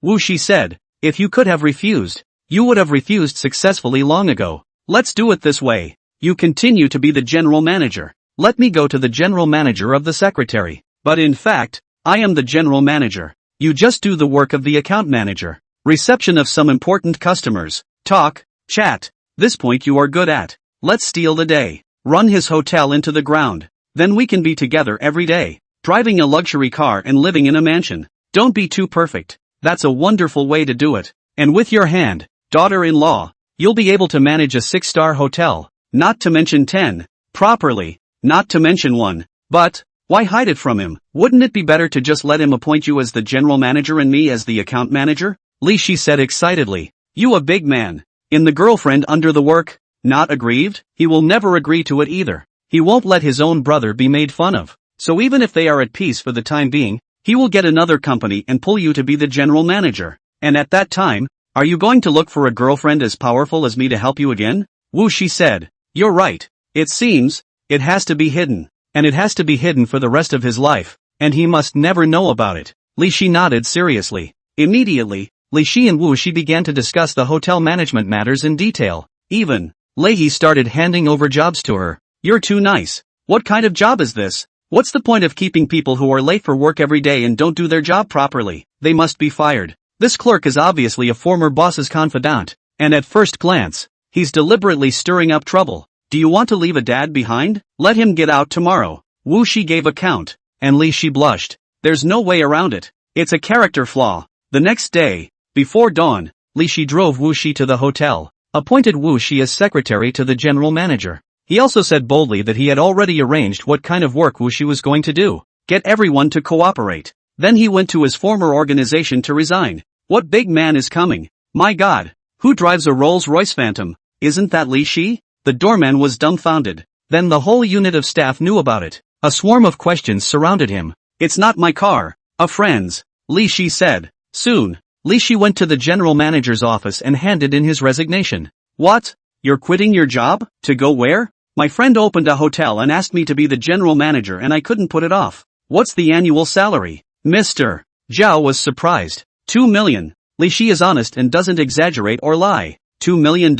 Wu Shi said. If you could have refused, you would have refused successfully long ago. Let's do it this way. You continue to be the general manager. Let me go to the general manager of the secretary. But in fact, I am the general manager. You just do the work of the account manager. Reception of some important customers. Talk, chat. This point you are good at. Let's steal the day. Run his hotel into the ground. Then we can be together every day. Driving a luxury car and living in a mansion. Don't be too perfect. That's a wonderful way to do it. And with your hand, daughter-in-law, you'll be able to manage a 6-star hotel. Not to mention 10. Properly. Not to mention 1. But, why hide it from him? Wouldn't it be better to just let him appoint you as the general manager and me as the account manager? Li Shi said excitedly. You a big man. In the girlfriend under the work? Not aggrieved? He will never agree to it either. He won't let his own brother be made fun of. So even if they are at peace for the time being, he will get another company and pull you to be the general manager. And at that time, are you going to look for a girlfriend as powerful as me to help you again? Wu Shi said. You're right. It seems, it has to be hidden. And it has to be hidden for the rest of his life. And he must never know about it. Li Shi nodded seriously. Immediately, Li Shi and Wu Shi began to discuss the hotel management matters in detail. Even, Leahy started handing over jobs to her. You're too nice. What kind of job is this? What's the point of keeping people who are late for work every day and don't do their job properly? They must be fired. This clerk is obviously a former boss's confidant. And at first glance, he's deliberately stirring up trouble. Do you want to leave a dad behind? Let him get out tomorrow. Wu Shi gave a count. And Li Shi blushed. There's no way around it. It's a character flaw. The next day, before dawn, Li Shi drove Wu Shi to the hotel. Appointed Wu Shi as secretary to the general manager. He also said boldly that he had already arranged what kind of work Wu Shi was going to do. Get everyone to cooperate. Then he went to his former organization to resign. What big man is coming? My God. Who drives a Rolls-Royce Phantom? isn't that Li Shi? The doorman was dumbfounded. Then the whole unit of staff knew about it. A swarm of questions surrounded him. It's not my car. A friend's, Li Shi said. Soon, Li Shi went to the general manager's office and handed in his resignation. What? You're quitting your job? To go where? My friend opened a hotel and asked me to be the general manager and I couldn't put it off. What's the annual salary? Mr. Zhao was surprised. 2 million. Li Shi is honest and doesn't exaggerate or lie. $2 million?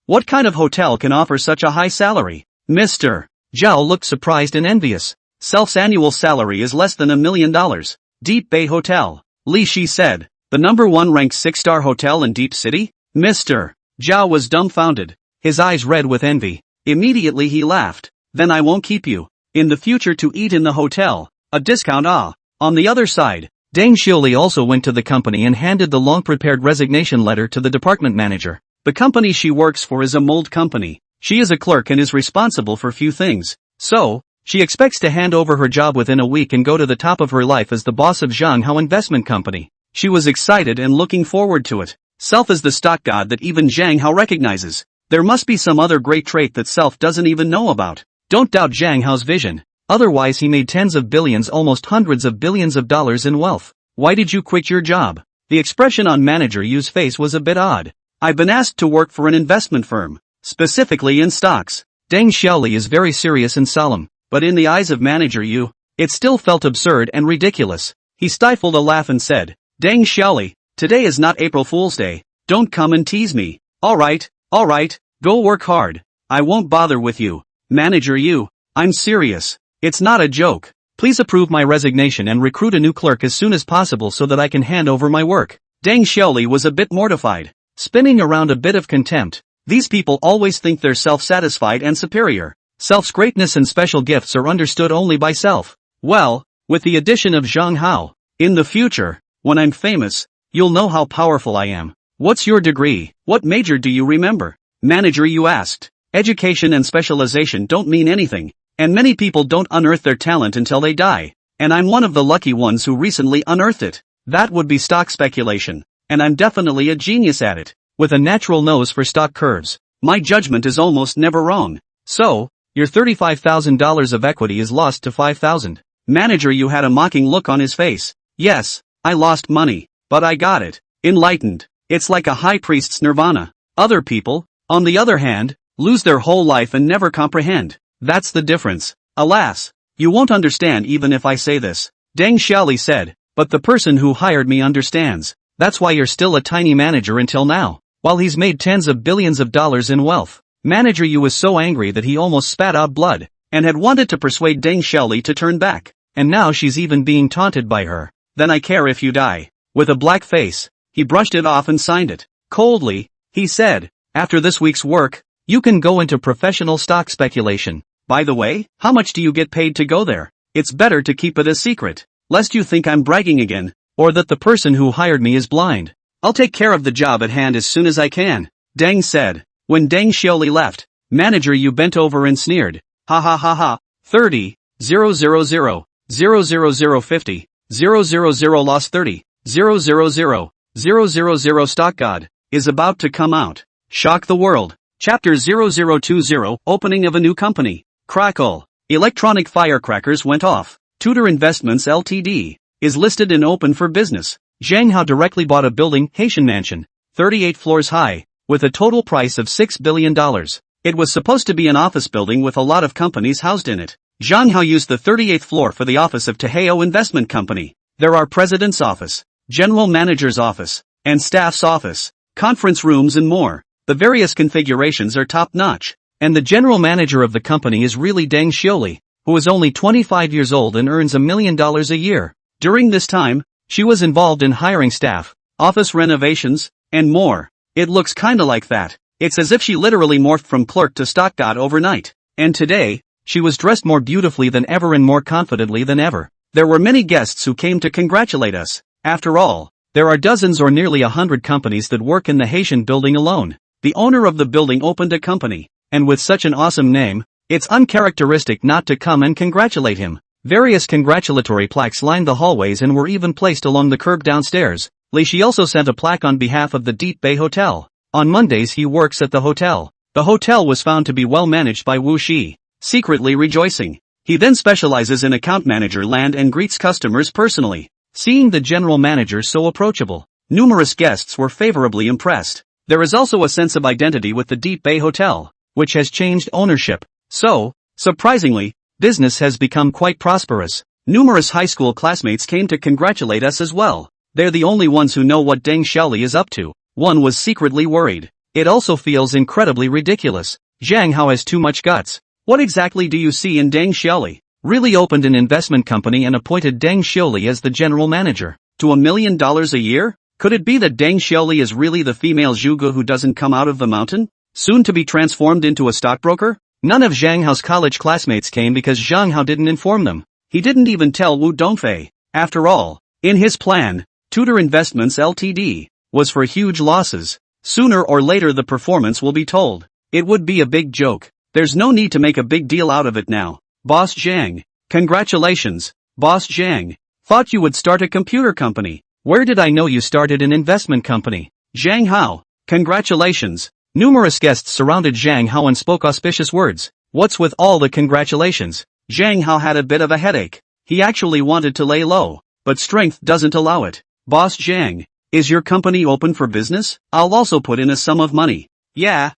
What kind of hotel can offer such a high salary? Mr. Zhao looked surprised and envious. Self's annual salary is less than $1 million. Deep Bay Hotel. Li Shi said. The #1 ranked 6-star hotel in Deep City? Mr. Zhao was dumbfounded. His eyes red with envy. Immediately he laughed. Then I won't keep you. In the future to eat in the hotel. A discount On the other side, Deng Xiaoli also went to the company and handed the long-prepared resignation letter to the department manager. The company she works for is a mold company. She is a clerk and is responsible for few things. So, she expects to hand over her job within a week and go to the top of her life as the boss of Zhanghao Investment Company. She was excited and looking forward to it. Self is the stock god that even Zhang Hao recognizes. There must be some other great trait that Self doesn't even know about. Don't doubt Zhang Hao's vision. Otherwise he made tens of billions, almost hundreds of billions of dollars in wealth. Why did you quit your job? The expression on Manager Yu's face was a bit odd. I've been asked to work for an investment firm, specifically in stocks. Deng Xiaoli is very serious and solemn, but in the eyes of Manager Yu, it still felt absurd and ridiculous. He stifled a laugh and said, Deng Xiaoli, today is not April Fool's Day. Don't come and tease me. Alright, go work hard. I won't bother with you. Manager Yu, I'm serious. It's not a joke. Please approve my resignation and recruit a new clerk as soon as possible so that I can hand over my work. Deng Xiaoli was a bit mortified, spinning around a bit of contempt. These people always think they're self-satisfied and superior. Self's greatness and special gifts are understood only by Self. Well, with the addition of Zhang Hao, in the future, when I'm famous, you'll know how powerful I am. What's your degree? What major do you remember? Manager Yu asked. Education and specialization don't mean anything. And many people don't unearth their talent until they die. And I'm one of the lucky ones who recently unearthed it. That would be stock speculation. And I'm definitely a genius at it. With a natural nose for stock curves. My judgment is almost never wrong. So, your $35,000 of equity is lost to $5,000. Manager Yu had a mocking look on his face. Yes, I lost money. But I got it. Enlightened. It's like a high priest's nirvana. Other people, on the other hand, lose their whole life and never comprehend. That's the difference. Alas, you won't understand even if I say this. Deng Xiaoli said, but the person who hired me understands. That's why you're still a tiny manager until now. While he's made tens of billions of dollars in wealth. Manager Yu was so angry that he almost spat out blood, and had wanted to persuade Deng Xiaoli to turn back. And now she's even being taunted by her. Then I care if you die. With a black face, he brushed it off and signed it. Coldly, he said, after this week's work, you can go into professional stock speculation. By the way, how much do you get paid to go there? It's better to keep it a secret, lest you think I'm bragging again, or that the person who hired me is blind. I'll take care of the job at hand as soon as I can, Deng said. When Deng Xiaoli left, Manager Yu bent over and sneered. Ha ha ha ha, 30, 000, 00050, 000 lost 30, 000, 000 stock god, is about to come out. Shock the world. Chapter 0020, Opening of a New Company. Crackle. Electronic firecrackers went off. Tudor Investments Ltd. is listed and open for business. Zhang Hao directly bought a building, Haitian Mansion, 38 floors high, with a total price of $6 billion. It was supposed to be an office building with a lot of companies housed in it. Zhang Hao used the 38th floor for the office of Taihao Investment Company. There are president's office, general manager's office, and staff's office, conference rooms and more. The various configurations are top-notch. And the general manager of the company is really Deng Xiaoli, who is only 25 years old and earns $1 million a year. During this time, she was involved in hiring staff, office renovations, and more. It looks kinda like that. It's as if she literally morphed from clerk to stock god overnight. And today, she was dressed more beautifully than ever and more confidently than ever. There were many guests who came to congratulate us. After all, there are dozens or nearly 100 companies that work in the Haitian building alone. The owner of the building opened a company. And with such an awesome name, it's uncharacteristic not to come and congratulate him. Various congratulatory plaques lined the hallways and were even placed along the curb downstairs. Li Shi also sent a plaque on behalf of the Deep Bay Hotel. On Mondays he works at the hotel. The hotel was found to be well managed by Wu Shi, secretly rejoicing. He then specializes in account manager land and greets customers personally. Seeing the general manager so approachable, numerous guests were favorably impressed. There is also a sense of identity with the Deep Bay Hotel, which has changed ownership. So, surprisingly, business has become quite prosperous. Numerous high school classmates came to congratulate us as well. They're the only ones who know what Deng Xiaoli is up to. One was secretly worried. It also feels incredibly ridiculous. Zhang Hao has too much guts. What exactly do you see in Deng Xiaoli? Really opened an investment company and appointed Deng Xiaoli as the general manager. To $1 million a year? Could it be that Deng Xiaoli is really the female Zhuge who doesn't come out of the mountain? Soon to be transformed into a stockbroker? None of Zhang Hao's college classmates came because Zhang Hao didn't inform them. He didn't even tell Wu Dongfei. After all, in his plan, Tudor Investments Ltd. was for huge losses. Sooner or later the performance will be told. It would be a big joke. There's no need to make a big deal out of it now. Boss Zhang. Congratulations, Boss Zhang. Thought you would start a computer company. Where did I know you started an investment company? Zhang Hao. Congratulations. Numerous guests surrounded Zhang Hao and spoke auspicious words. What's with all the congratulations? Zhang Hao had a bit of a headache. He actually wanted to lay low, but strength doesn't allow it. Boss Zhang. Is your company open for business? I'll also put in a sum of money. Yeah.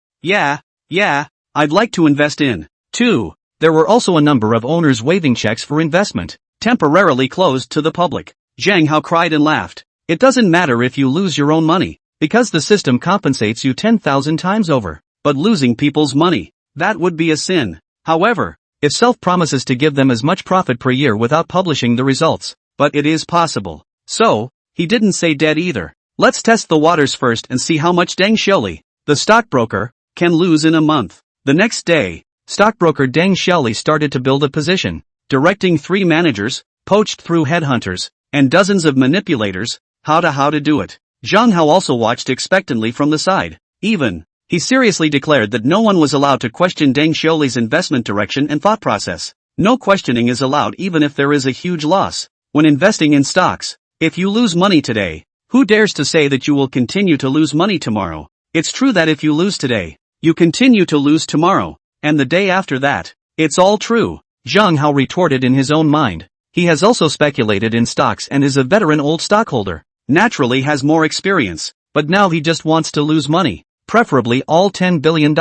I'd like to invest in. 2. There were also a number of owners waiving checks for investment, temporarily closed to the public. Zhang Hao cried and laughed. It doesn't matter if you lose your own money, because the system compensates you 10,000 times over. But losing people's money, that would be a sin. However, if Self promises to give them as much profit per year without publishing the results, but it is possible. So, he didn't say dead either. Let's test the waters first and see how much Deng Xiaoli, the stockbroker, can lose in a month. The next day, stockbroker Deng Xiaoli started to build a position, directing 3 managers, poached through headhunters, and dozens of manipulators, how to do it. Zhang Hao also watched expectantly from the side. He seriously declared that no one was allowed to question Deng Xiaoli's investment direction and thought process. No questioning is allowed even if there is a huge loss. When investing in stocks, if you lose money today, who dares to say that you will continue to lose money tomorrow? It's true that if you lose today, you continue to lose tomorrow, and the day after that. It's all true. Zhang Hao retorted in his own mind. He has also speculated in stocks and is a veteran old stockholder. Naturally has more experience, but now he just wants to lose money, preferably all $10 billion.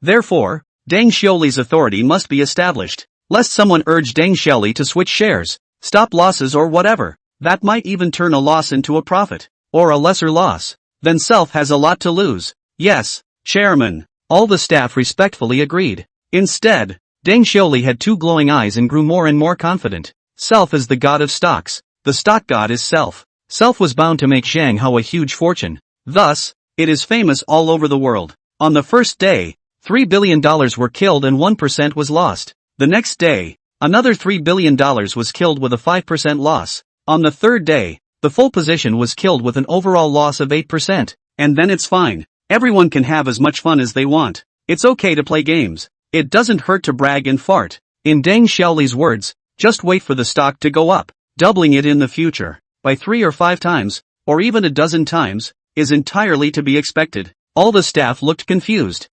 Therefore, Deng Xiaoli's authority must be established, lest someone urge Deng Xiaoli to switch shares, stop losses or whatever. That might even turn a loss into a profit, or a lesser loss. Then Self has a lot to lose. Yes, Chairman. All the staff respectfully agreed. Instead, Deng Xiaoli had 2 glowing eyes and grew more and more confident. Self is the god of stocks. The stock god is Self. Self was bound to make Zhang Hao a huge fortune. Thus, it is famous all over the world. On the first day, $3 billion were killed and 1% was lost. The next day, another $3 billion was killed with a 5% loss. On the third day, the full position was killed with an overall loss of 8%. And then it's fine. Everyone can have as much fun as they want. It's okay to play games. It doesn't hurt to brag and fart. In Deng Xiaoli's words, just wait for the stock to go up. Doubling it in the future, by 3 or 5 times, or even a dozen times, is entirely to be expected. All the staff looked confused.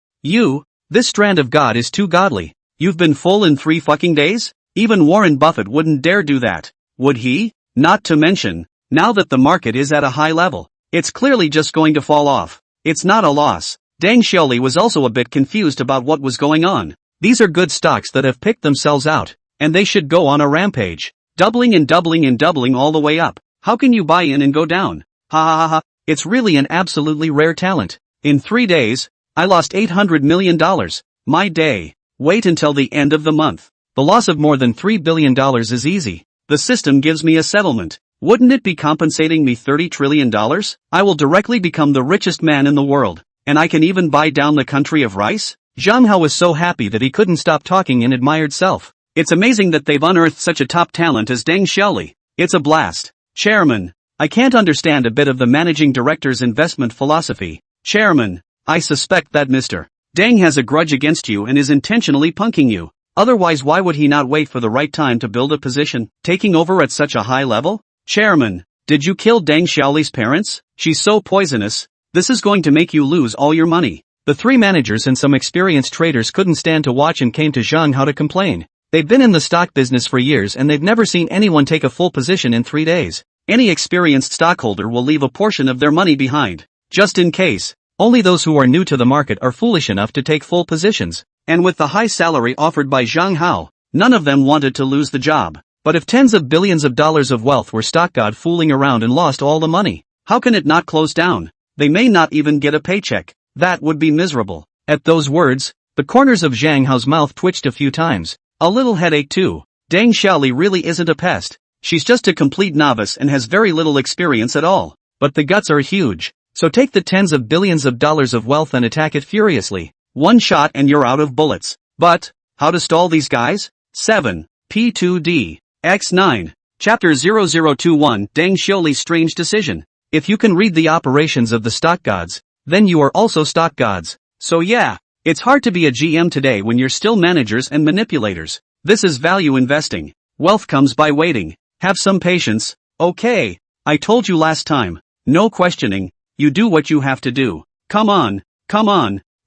This strand of God is too godly. You've been full in 3 fucking days? Even Warren Buffett wouldn't dare do that. Would he? Not to mention, now that the market is at a high level, it's clearly just going to fall off. It's not a loss. Deng Xiaoli was also a bit confused about what was going on. These are good stocks that have picked themselves out, and they should go on a rampage. Doubling and doubling and doubling all the way up. How can you buy in and go down? Ha. It's really an absolutely rare talent. In 3 days, I lost $800 million. My day. Wait until the end of the month. The loss of more than $3 billion is easy. The system gives me a settlement. Wouldn't it be compensating me $30 trillion? I will directly become the richest man in the world, and I can even buy down the country of rice? Zhang Hao was so happy that he couldn't stop talking and admired Self. It's amazing that they've unearthed such a top talent as Deng Xiaoli. It's a blast. Chairman, I can't understand a bit of the managing director's investment philosophy. Chairman, I suspect that Mr. Deng has a grudge against you and is intentionally punking you. Otherwise why would he not wait for the right time to build a position, taking over at such a high level? Chairman, did you kill Deng Xiaoli's parents? She's so poisonous. This is going to make you lose all your money. The three managers and some experienced traders couldn't stand to watch and came to Zhang Hao to complain. They've been in the stock business for years and they've never seen anyone take a full position in 3 days. Any experienced stockholder will leave a portion of their money behind, just in case. Only those who are new to the market are foolish enough to take full positions. And with the high salary offered by Zhang Hao, none of them wanted to lose the job. But if tens of billions of dollars of wealth were stock god fooling around and lost all the money, how can it not close down? They may not even get a paycheck. That would be miserable. At those words, the corners of Zhang Hao's mouth twitched a few times. A little headache too. Deng Xiaoli really isn't a pest. She's just a complete novice and has very little experience at all. But the guts are huge. So take the tens of billions of dollars of wealth and attack it furiously. One shot and you're out of bullets. But, how to stall these guys? 7. P2D. X9. Chapter 0021 Deng Xiaoli's strange decision. If you can read the operations of the stock gods, then you are also stock gods. So yeah, it's hard to be a GM today when you're still managers and manipulators. This is value investing. Wealth comes by waiting. Have some patience. Okay. I told you last time. No questioning. You do what you have to do. Come on.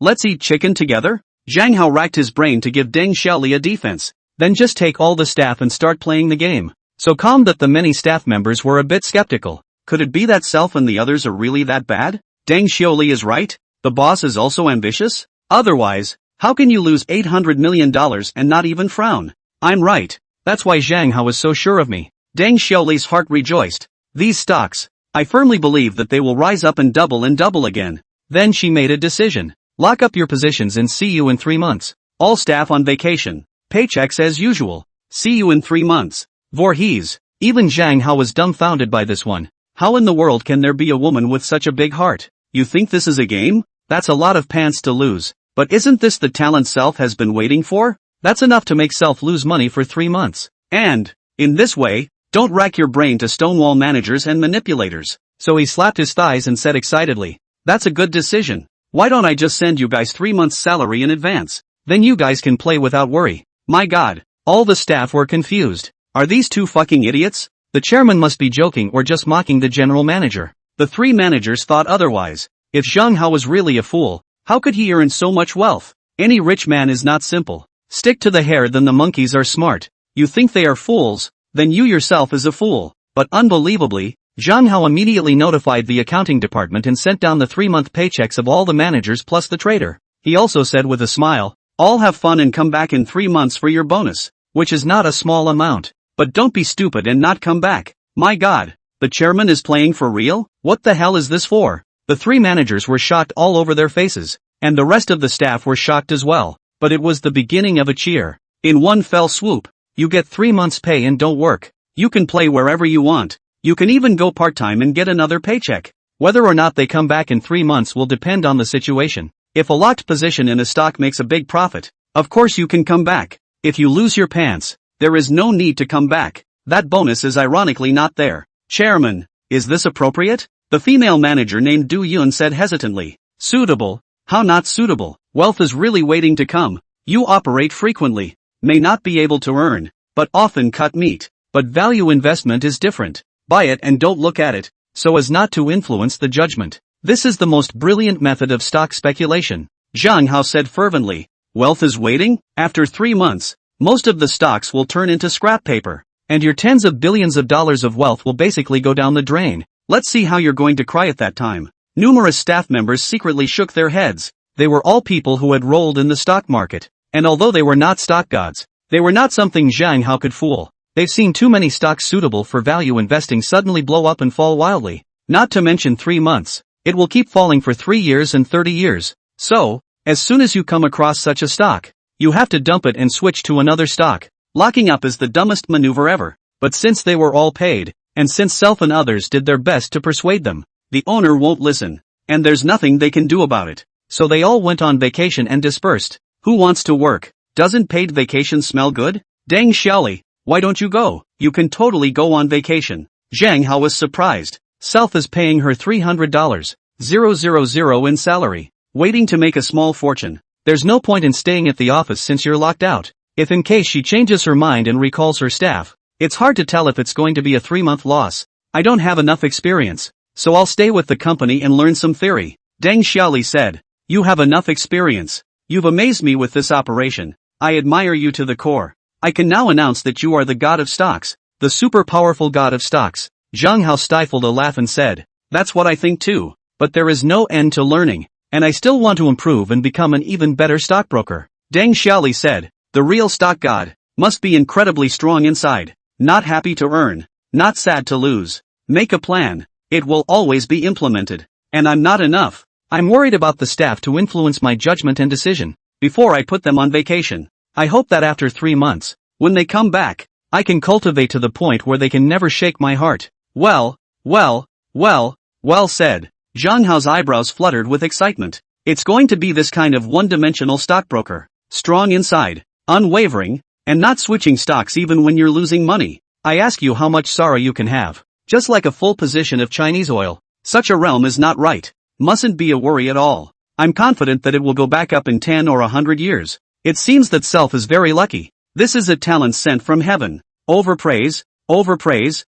Let's eat chicken together? Zhang Hao racked his brain to give Deng Xiaoli a defense. Then just take all the staff and start playing the game. So calm that the many staff members were a bit skeptical. Could it be that Self and the others are really that bad? Deng Xiaoli is right? The boss is also ambitious? Otherwise, how can you lose $800 million and not even frown? I'm right. That's why Zhang Hao is so sure of me. Deng Xiaoli's heart rejoiced. These stocks, I firmly believe that they will rise up and double again. Then she made a decision. Lock up your positions and see you in 3 months. All staff on vacation. Paychecks as usual. See you in 3 months. Voorhees. Even Zhang Hao was dumbfounded by this one. How in the world can there be a woman with such a big heart? You think this is a game? That's a lot of pants to lose. But isn't this the talent Self has been waiting for? That's enough to make Self lose money for 3 months. And, in this way, don't rack your brain to stonewall managers and manipulators. So he slapped his thighs and said excitedly, that's a good decision. Why don't I just send you guys 3 months' salary in advance? Then you guys can play without worry. My god, all the staff were confused. Are these two fucking idiots? The chairman must be joking or just mocking the general manager. The three managers thought otherwise. If Zhang Hao was really a fool, how could he earn so much wealth? Any rich man is not simple. Stick to the hair, then the monkeys are smart. You think they are fools, then you yourself is a fool. But unbelievably, Zhang Hao immediately notified the accounting department and sent down the 3-month paychecks of all the managers plus the trader. He also said with a smile, all have fun and come back in 3 months for your bonus, which is not a small amount. But don't be stupid and not come back. My god, the chairman is playing for real? What the hell is this for? The three managers were shocked all over their faces, and the rest of the staff were shocked as well. But it was the beginning of a cheer. In one fell swoop, you get 3 months pay and don't work. You can play wherever you want. You can even go part-time and get another paycheck. Whether or not they come back in 3 months will depend on the situation. If a locked position in a stock makes a big profit, of course you can come back. If you lose your pants, there is no need to come back. That bonus is ironically not there. Chairman, is this appropriate? The female manager named Du Yun said hesitantly. Suitable? How not suitable? Wealth is really waiting to come. You operate frequently. May not be able to earn, but often cut meat. But value investment is different. Buy it and don't look at it, so as not to influence the judgment. This is the most brilliant method of stock speculation. Zhang Hao said fervently. Wealth is waiting? After 3 months, most of the stocks will turn into scrap paper. And your tens of billions of dollars of wealth will basically go down the drain. Let's see how you're going to cry at that time. Numerous staff members secretly shook their heads. They were all people who had rolled in the stock market. And although they were not stock gods, they were not something Zhang Hao could fool. They've seen too many stocks suitable for value investing suddenly blow up and fall wildly. Not to mention 3 months. It will keep falling for 3 years and 30 years. So, as soon as you come across such a stock, you have to dump it and switch to another stock. Locking up is the dumbest maneuver ever. But since they were all paid, and since Self and others did their best to persuade them, the owner won't listen. And there's nothing they can do about it. So they all went on vacation and dispersed. Who wants to work? Doesn't paid vacation smell good? Deng Xiaoli, why don't you go? You can totally go on vacation. Zhang Hao was surprised. Self is paying her $300,000 in salary, waiting to make a small fortune. There's no point in staying at the office since you're locked out. If in case she changes her mind and recalls her staff, it's hard to tell if it's going to be a 3-month loss. I don't have enough experience, so I'll stay with the company and learn some theory. Deng Xiaoli said. You have enough experience. You've amazed me with this operation. I admire you to the core. I can now announce that you are the god of stocks, the super powerful god of stocks. Zhang Hao stifled a laugh and said, that's what I think too, but there is no end to learning, and I still want to improve and become an even better stockbroker. Deng Xiaoli said, the real stock god must be incredibly strong inside, not happy to earn, not sad to lose. Make a plan, it will always be implemented. And I'm not enough. I'm worried about the staff to influence my judgment and decision before I put them on vacation. I hope that after 3 months, when they come back, I can cultivate to the point where they can never shake my heart. Well said. Zhang Hao's eyebrows fluttered with excitement. It's going to be this kind of one-dimensional stockbroker. Strong inside, unwavering, and not switching stocks even when you're losing money. I ask you how much Sara you can have. Just like a full position of Chinese oil. Such a realm is not right. Mustn't be a worry at all. I'm confident that it will go back up in 10 or 100 years. It seems that self is very lucky. This is a talent sent from heaven. Overpraise,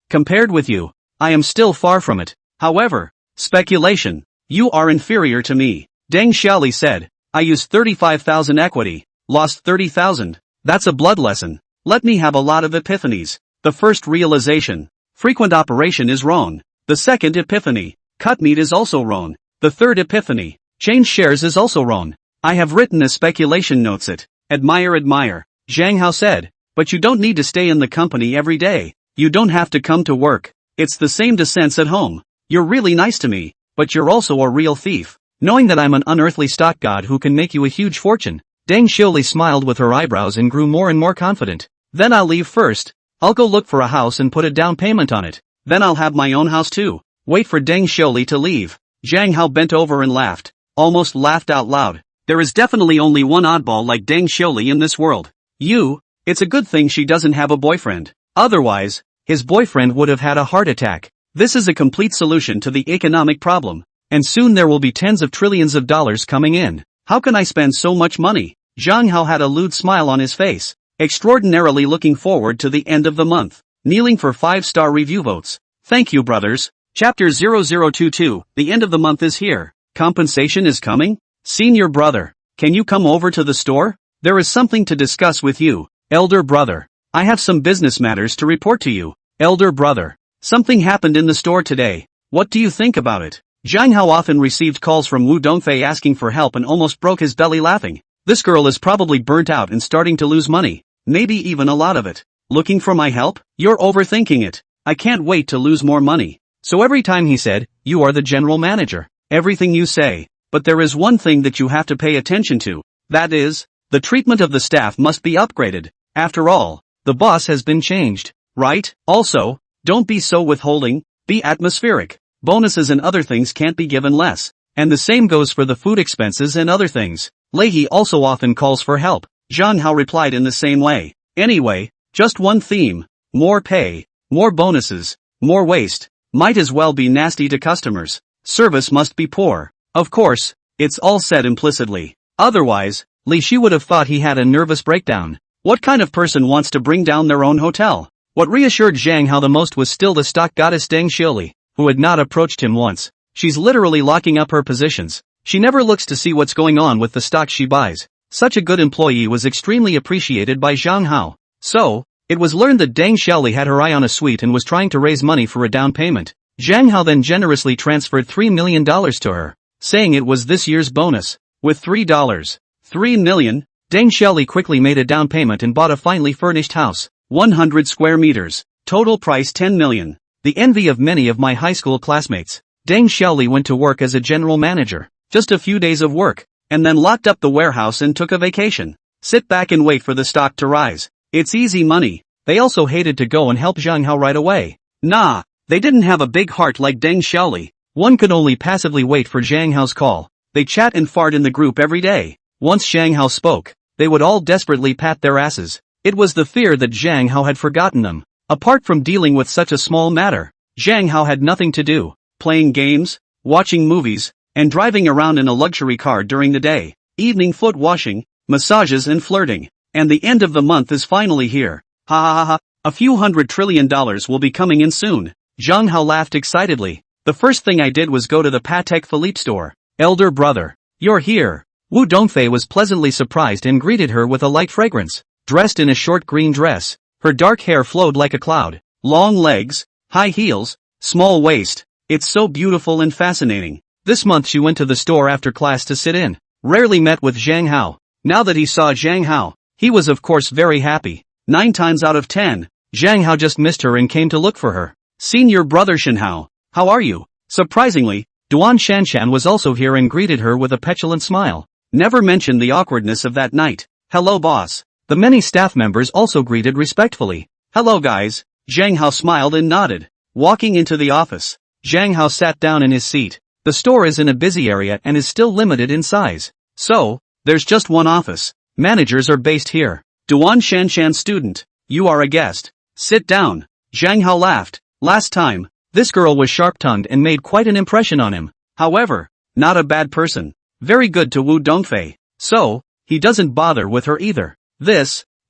compared with you. I am still far from it. However, speculation. You are inferior to me. Deng Xiaoli said. I used 35,000 equity, lost 30,000. That's a blood lesson. Let me have a lot of epiphanies. The first realization. Frequent operation is wrong. The second epiphany. Cut meat is also wrong. The third epiphany. Change shares is also wrong. I have written a speculation notes it. Admire. Zhang Hao said. But you don't need to stay in the company every day. You don't have to come to work. It's the same descents at home. You're really nice to me, but you're also a real thief. Knowing that I'm an unearthly stock god who can make you a huge fortune. Deng Xiaoli smiled with her eyebrows and grew more and more confident. Then I'll leave first. I'll go look for a house and put a down payment on it. Then I'll have my own house too. Wait for Deng Xiaoli to leave. Zhang Hao bent over and laughed. Almost laughed out loud. There is definitely only one oddball like Deng Xiaoli in this world. It's a good thing she doesn't have a boyfriend. Otherwise, his boyfriend would have had a heart attack. This is a complete solution to the economic problem. And soon there will be tens of trillions of dollars coming in. How can I spend so much money? Zhang Hao had a lewd smile on his face. Extraordinarily looking forward to the end of the month. Kneeling for 5-star review votes. Thank you, brothers. Chapter 0022, the end of the month is here. Compensation is coming? Senior brother, can you come over to the store? There is something to discuss with you. Elder brother, I have some business matters to report to you. Elder brother, something happened in the store today. What do you think about it? Zhang Hao often received calls from Wu Dongfei asking for help and almost broke his belly laughing. This girl is probably burnt out and starting to lose money. Maybe even a lot of it. Looking for my help? You're overthinking it. I can't wait to lose more money. So every time he said, you are the general manager. Everything you say. But there is one thing that you have to pay attention to. That is, the treatment of the staff must be upgraded. After all, the boss has been changed. Right? Also, don't be so withholding. Be atmospheric. Bonuses and other things can't be given less. And the same goes for the food expenses and other things. Leahy also often calls for help. Zhang Hao replied in the same way. Anyway, just one theme. More pay, more bonuses, more waste. Might as well be nasty to customers. Service must be poor. Of course, it's all said implicitly. Otherwise, Li Shi would have thought he had a nervous breakdown. What kind of person wants to bring down their own hotel? What reassured Zhang Hao the most was still the stock goddess Deng Xiaoli, who had not approached him once. She's literally locking up her positions. She never looks to see what's going on with the stocks she buys. Such a good employee was extremely appreciated by Zhang Hao. So, it was learned that Deng Xiaoli had her eye on a suite and was trying to raise money for a down payment. Zhang Hao then generously transferred $3 million to her, saying it was this year's bonus. With $3 million, Deng Xiaoli quickly made a down payment and bought a finely furnished house, 100 square meters. Total price $10 million. The envy of many of my high school classmates. Deng Xiaoli went to work as a general manager. Just a few days of work, and then locked up the warehouse and took a vacation. Sit back and wait for the stock to rise. It's easy money. They also hated to go and help Zhang Hao right away. Nah, they didn't have a big heart like Deng Xiaoli. One could only passively wait for Zhang Hao's call. They chat and fart in the group every day. Once Zhang Hao spoke, they would all desperately pat their asses. It was the fear that Zhang Hao had forgotten them. Apart from dealing with such a small matter, Zhang Hao had nothing to do. Playing games, watching movies, and driving around in a luxury car during the day. Evening foot washing, massages and flirting. And the end of the month is finally here. Ha ha ha ha. A few $100 trillion will be coming in soon. Zhang Hao laughed excitedly. The first thing I did was go to the Patek Philippe store. Elder brother, You're here. Wu Dongfei was pleasantly surprised and greeted her with a light fragrance. Dressed in a short green dress, her dark hair flowed like a cloud. Long legs, high heels, small waist. It's so beautiful and fascinating. This month she went to the store after class to sit in. Rarely met with Zhang Hao. Now that he saw Zhang Hao, he was of course very happy. 9 times out of 10, Zhang Hao just missed her and came to look for her. Senior brother Shen Hao, how are you? Surprisingly, Duan Shanshan was also here and greeted her with a petulant smile. Never mentioned the awkwardness of that night. Hello boss. The many staff members also greeted respectfully. Hello guys. Zhang Hao smiled and nodded. Walking into the office, Zhang Hao sat down in his seat. The store is in a busy area and is still limited in size. So, there's just one office. Managers are based here. Duan Shanshan student, you are a guest. Sit down. Zhang Hao laughed. Last time, this girl was sharp-tongued and made quite an impression on him. However, not a bad person. Very good to Wu Dongfei. So, he doesn't bother with her either.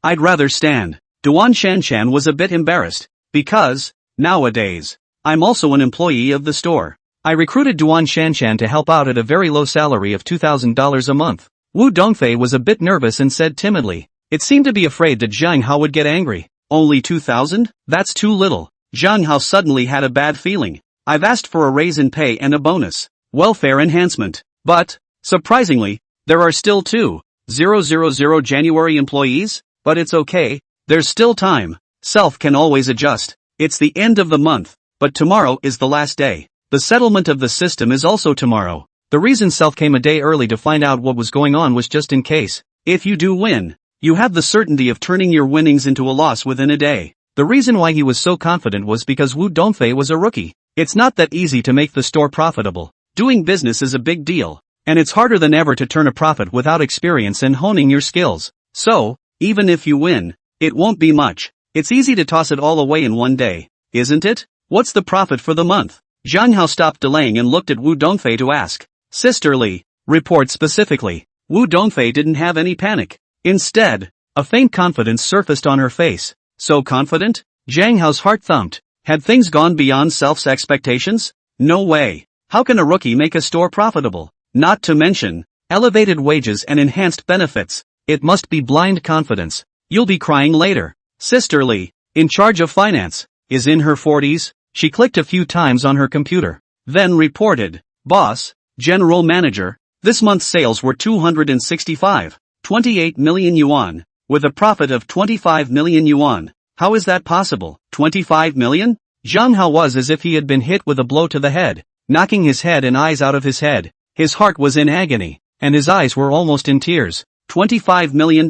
I'd rather stand. Duan Shanshan was a bit embarrassed. Because, nowadays, I'm also an employee of the store. I recruited Duan Shanshan to help out at a very low salary of $2,000 a month. Wu Dongfei was a bit nervous and said timidly. It seemed to be afraid that Zhang Hao would get angry. Only 2,000? That's too little. Zhang Hao suddenly had a bad feeling. I've asked for a raise in pay and a bonus. Welfare enhancement. But, surprisingly, there are still 2,000 January employees? But it's okay. There's still time. Self can always adjust. It's the end of the month, but tomorrow is the last day. The settlement of the system is also tomorrow. The reason Self came a day early to find out what was going on was just in case. If you do win, you have the certainty of turning your winnings into a loss within a day. The reason why he was so confident was because Wu Dongfei was a rookie. It's not that easy to make the store profitable. Doing business is a big deal, and it's harder than ever to turn a profit without experience and honing your skills. So, even if you win, it won't be much. It's easy to toss it all away in one day, isn't it? What's the profit for the month? Zhang Hao stopped delaying and looked at Wu Dongfei to ask. Sisterly, report specifically. Wu Dongfei didn't have any panic. Instead, a faint confidence surfaced on her face. So confident? Zhang Hao's heart thumped. Had things gone beyond Self's expectations? No way. How can a rookie make a store profitable? Not to mention, elevated wages and enhanced benefits. It must be blind confidence. You'll be crying later. Sisterly, in charge of finance, is in her 40s. She clicked a few times on her computer. Then reported, Boss, General Manager, this month's sales were 265.28 million yuan, with a profit of 25 million yuan. How is that possible? 25 million? Zhang Hao was as if he had been hit with a blow to the head, knocking his head and eyes out of his head. His heart was in agony, and his eyes were almost in tears. $25 million.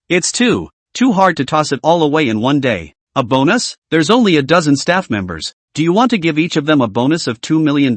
It's too hard to toss it all away in one day. A bonus? There's only a dozen staff members. Do you want to give each of them a bonus of $2 million?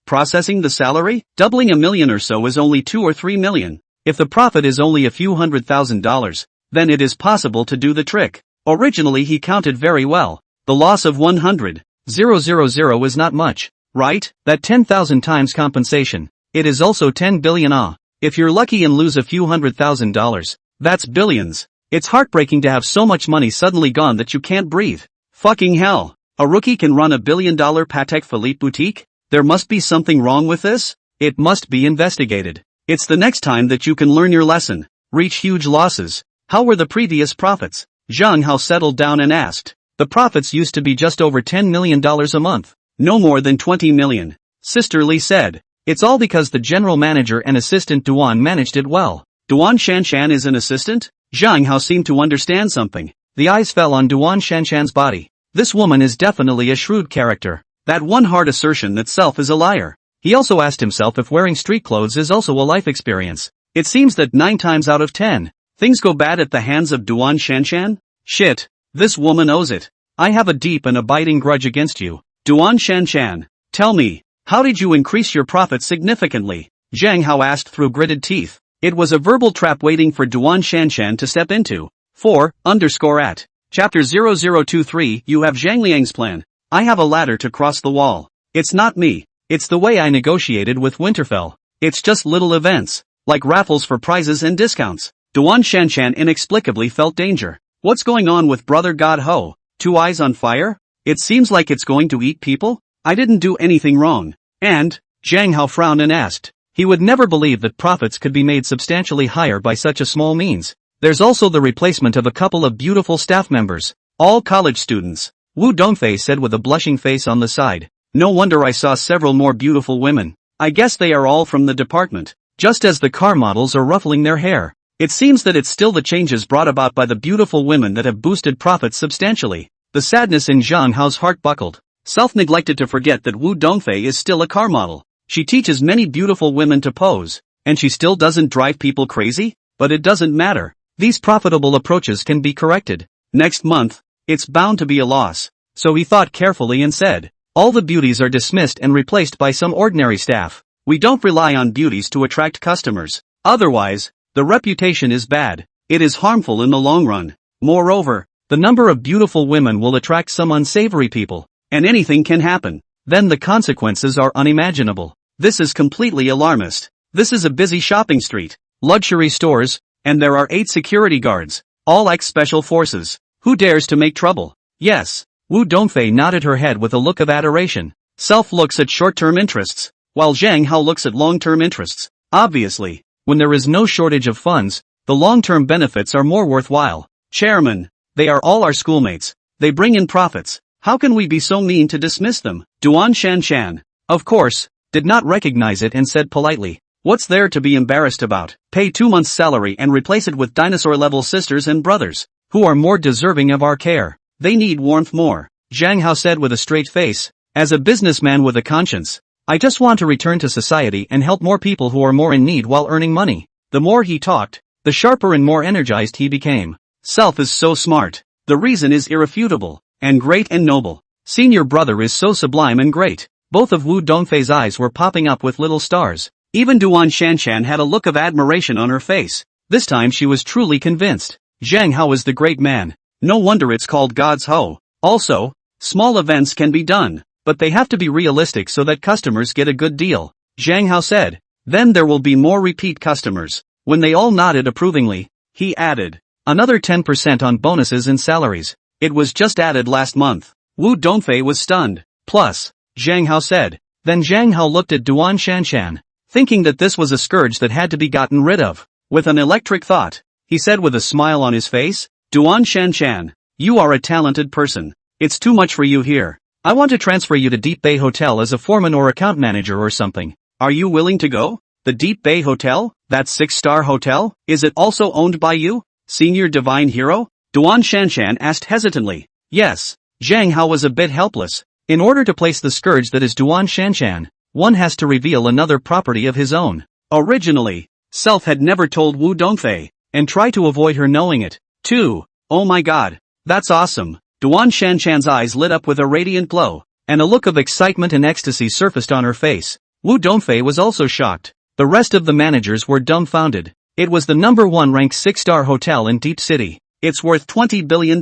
Processing the salary? Doubling $1 million or so is only 2 or 3 million. If the profit is only a few $100,000, then it is possible to do the trick. Originally he counted very well. The loss of 100,000 is not much, right? That 10,000 times compensation. It is also 10 billion. If you're lucky and lose a few $100,000, that's billions. It's heartbreaking to have so much money suddenly gone that you can't breathe. Fucking hell. A rookie can run $1 billion Patek Philippe boutique? There must be something wrong with this? It must be investigated. It's the next time that you can learn your lesson. Reach huge losses. How were the previous profits? Zhang Hao settled down and asked. The profits used to be just over $10 million a month. No more than 20 million. Sisterly said. It's all because the general manager and assistant Duan managed it well. Duan Shanshan is an assistant? Zhang Hao seemed to understand something. The eyes fell on Duan Shanshan's body. This woman is definitely a shrewd character. That one hard assertion that Self is a liar. He also asked himself if wearing street clothes is also a life experience. It seems that 9 times out of 10, things go bad at the hands of Duan Shanshan? Shit, this woman owes it. I have a deep and abiding grudge against you. Duan Shanshan, tell me, how did you increase your profit significantly? Zhang Hao asked through gritted teeth. It was a verbal trap waiting for Duan Shanshan to step into. 4_at. Chapter 0023. You have Zhang Liang's plan. I have a ladder to cross the wall. It's not me. It's the way I negotiated with Winterfell. It's just little events, like raffles for prizes and discounts. Duan Shanshan inexplicably felt danger. What's going on with Brother God Ho? 2 eyes on fire? It seems like it's going to eat people? I didn't do anything wrong. And, Zhang Hao frowned and asked, He would never believe that profits could be made substantially higher by such a small means. There's also the replacement of a couple of beautiful staff members, all college students. Wu Dongfei said with a blushing face on the side. No wonder I saw several more beautiful women. I guess they are all from the department. Just as the car models are ruffling their hair. It seems that it's still the changes brought about by the beautiful women that have boosted profits substantially. The sadness in Zhang Hao's heart buckled. Self-neglected to forget that Wu Dongfei is still a car model. She teaches many beautiful women to pose, and she still doesn't drive people crazy? But it doesn't matter. These profitable approaches can be corrected. Next month, it's bound to be a loss. So he thought carefully and said, all the beauties are dismissed and replaced by some ordinary staff. We don't rely on beauties to attract customers. Otherwise, the reputation is bad. It is harmful in the long run. Moreover, the number of beautiful women will attract some unsavory people, and anything can happen. Then the consequences are unimaginable. This is completely alarmist. This is a busy shopping street, luxury stores, and there are 8 security guards, all ex-special forces. Who dares to make trouble? Yes. Wu Dongfei nodded her head with a look of adoration. Self looks at short-term interests, while Zhang Hao looks at long-term interests. Obviously, when there is no shortage of funds, the long-term benefits are more worthwhile. Chairman, they are all our schoolmates. They bring in profits. How can we be so mean to dismiss them? Duan Shanshan, of course, did not recognize it and said politely, what's there to be embarrassed about? Pay 2 months' salary and replace it with dinosaur-level sisters and brothers, who are more deserving of our care. They need warmth more. Zhang Hao said with a straight face, as a businessman with a conscience, I just want to return to society and help more people who are more in need while earning money. The more he talked, the sharper and more energized he became. Self is so smart. The reason is irrefutable, and great and noble. Senior brother is so sublime and great. Both of Wu Dongfei's eyes were popping up with little stars. Even Duan Shanshan had a look of admiration on her face. This time she was truly convinced. Zhang Hao is the great man. No wonder it's called God's Ho. Also, small events can be done, but they have to be realistic so that customers get a good deal. Zhang Hao said. Then there will be more repeat customers. When they all nodded approvingly, he added, another 10% on bonuses and salaries. It was just added last month. Wu Dongfei was stunned. Plus, Zhang Hao said. Then Zhang Hao looked at Duan Shanshan, thinking that this was a scourge that had to be gotten rid of. With an electric thought, he said with a smile on his face, Duan Shanshan, you are a talented person. It's too much for you here. I want to transfer you to Deep Bay Hotel as a foreman or account manager or something. Are you willing to go? The Deep Bay Hotel? That 6-star hotel? Is it also owned by you? Senior Divine Hero? Duan Shanshan asked hesitantly. Yes. Zhang Hao was a bit helpless. In order to place the scourge that is Duan Shanshan, one has to reveal another property of his own. Originally, Self had never told Wu Dongfei, and tried to avoid her knowing it. 2. Oh my god. That's awesome. Duan Shanshan's eyes lit up with a radiant glow, and a look of excitement and ecstasy surfaced on her face. Wu Dongfei was also shocked. The rest of the managers were dumbfounded. It was the number 1 ranked 6-star hotel in Deep City. It's worth $20 billion.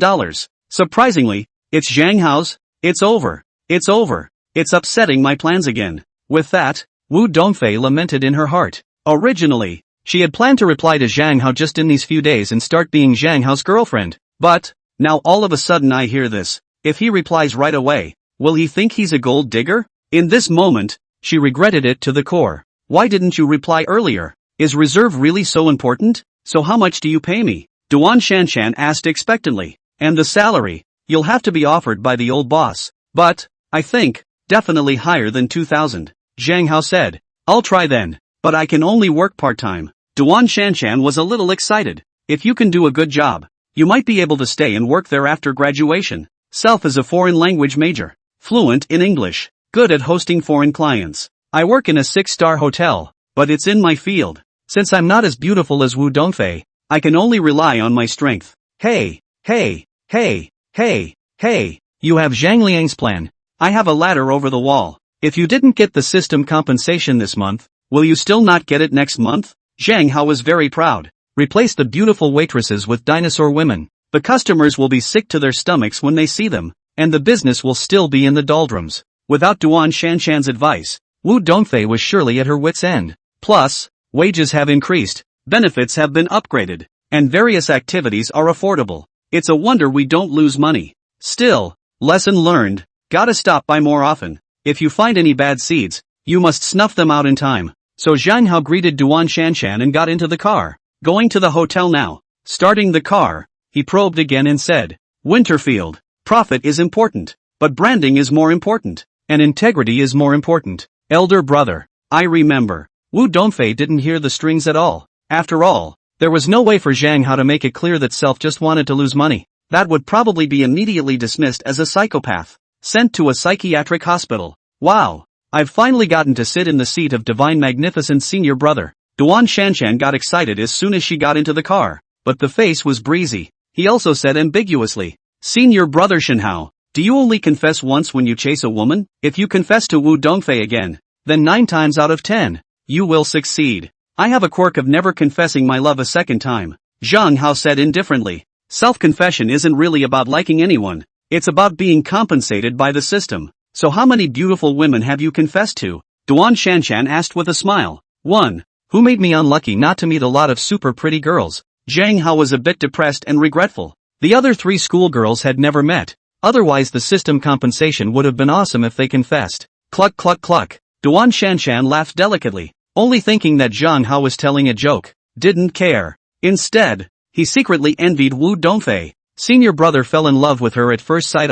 Surprisingly, it's Zhang Hao's. It's over. It's over. It's upsetting my plans again. With that, Wu Dongfei lamented in her heart. Originally, she had planned to reply to Zhang Hao just in these few days and start being Zhang Hao's girlfriend. But, now all of a sudden I hear this. If he replies right away, will he think he's a gold digger? In this moment, she regretted it to the core. Why didn't you reply earlier? Is reserve really so important? So how much do you pay me? Duan Shanshan asked expectantly. And the salary? You'll have to be offered by the old boss. But, I think, definitely higher than 2,000. Zhang Hao said. I'll try then. But I can only work part-time. Duan Shanshan was a little excited. If you can do a good job, you might be able to stay and work there after graduation. Self is a foreign language major. Fluent in English. Good at hosting foreign clients. I work in a 6-star hotel, but it's in my field. Since I'm not as beautiful as Wu Dongfei, I can only rely on my strength. Hey, hey, hey, hey, hey, you have Zhang Liang's plan. I have a ladder over the wall. If you didn't get the system compensation this month, will you still not get it next month? Zhang Hao was very proud. Replace the beautiful waitresses with dinosaur women. The customers will be sick to their stomachs when they see them, and the business will still be in the doldrums. Without Duan Shanshan's advice, Wu Dongfei was surely at her wit's end. Plus, wages have increased, benefits have been upgraded, and various activities are affordable. It's a wonder we don't lose money. Still, lesson learned, gotta stop by more often. If you find any bad seeds, you must snuff them out in time. So Zhang Hao greeted Duan Shanshan and got into the car. Going to the hotel now. Starting the car, he probed again and said, Winterfield, profit is important, but branding is more important, and integrity is more important. Elder brother, I remember. Wu Dongfei didn't hear the strings at all. After all, there was no way for Zhang Hao to make it clear that Self just wanted to lose money. That would probably be immediately dismissed as a psychopath. Sent to a psychiatric hospital. Wow. I've finally gotten to sit in the seat of Divine Magnificent Senior Brother. Duan Shanshan got excited as soon as she got into the car, but the face was breezy. He also said ambiguously, Senior Brother Shenhao, do you only confess once when you chase a woman? If you confess to Wu Dongfei again, then 9 times out of 10, you will succeed. I have a quirk of never confessing my love a second time. Zhang Hao said indifferently. Self-confession isn't really about liking anyone, it's about being compensated by the system. So how many beautiful women have you confessed to? Duan Shanshan asked with a smile. 1. Who made me unlucky not to meet a lot of super pretty girls? Zhang Hao was a bit depressed and regretful. The other 3 schoolgirls had never met. Otherwise the system compensation would have been awesome if they confessed. Cluck cluck cluck. Duan Shanshan laughed delicately, only thinking that Zhang Hao was telling a joke. Didn't care. Instead, he secretly envied Wu Dongfei. Senior brother fell in love with her at first sight.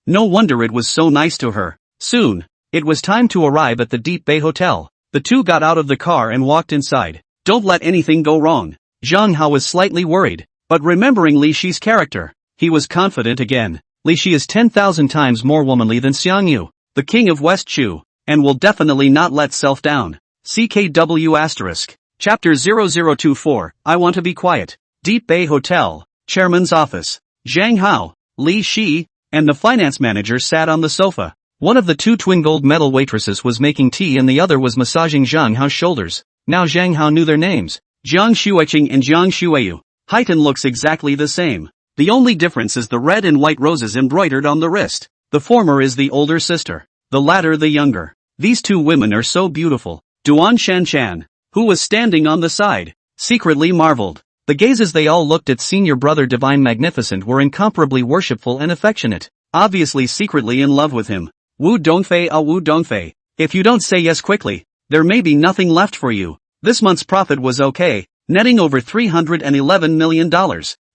No wonder it was so nice to her. Soon, it was time to arrive at the Deep Bay Hotel. The two got out of the car and walked inside. Don't let anything go wrong. Zhang Hao was slightly worried, but remembering Li Shi's character, he was confident again. Li Shi is 10,000 times more womanly than Xiang Yu, the king of West Chu, and will definitely not let Self down. CKW*. Chapter 0024, I Want to Be Quiet. Deep Bay Hotel, Chairman's Office. Zhang Hao, Li Shi, and the finance manager sat on the sofa. One of the 2 twin gold medal waitresses was making tea and the other was massaging Zhang Hao's shoulders. Now Zhang Hao knew their names. Jiang Shuiqing and Jiang Shuiyu. Height and looks exactly the same. The only difference is the red and white roses embroidered on the wrist. The former is the older sister, the latter the younger. These 2 women are so beautiful. Duan Shanshan, who was standing on the side, secretly marveled. The gazes they all looked at Senior Brother Divine Magnificent were incomparably worshipful and affectionate, obviously secretly in love with him. Wu Dongfei, Wu Dongfei, if you don't say yes quickly, there may be nothing left for you. This month's profit was okay, netting over $311 million.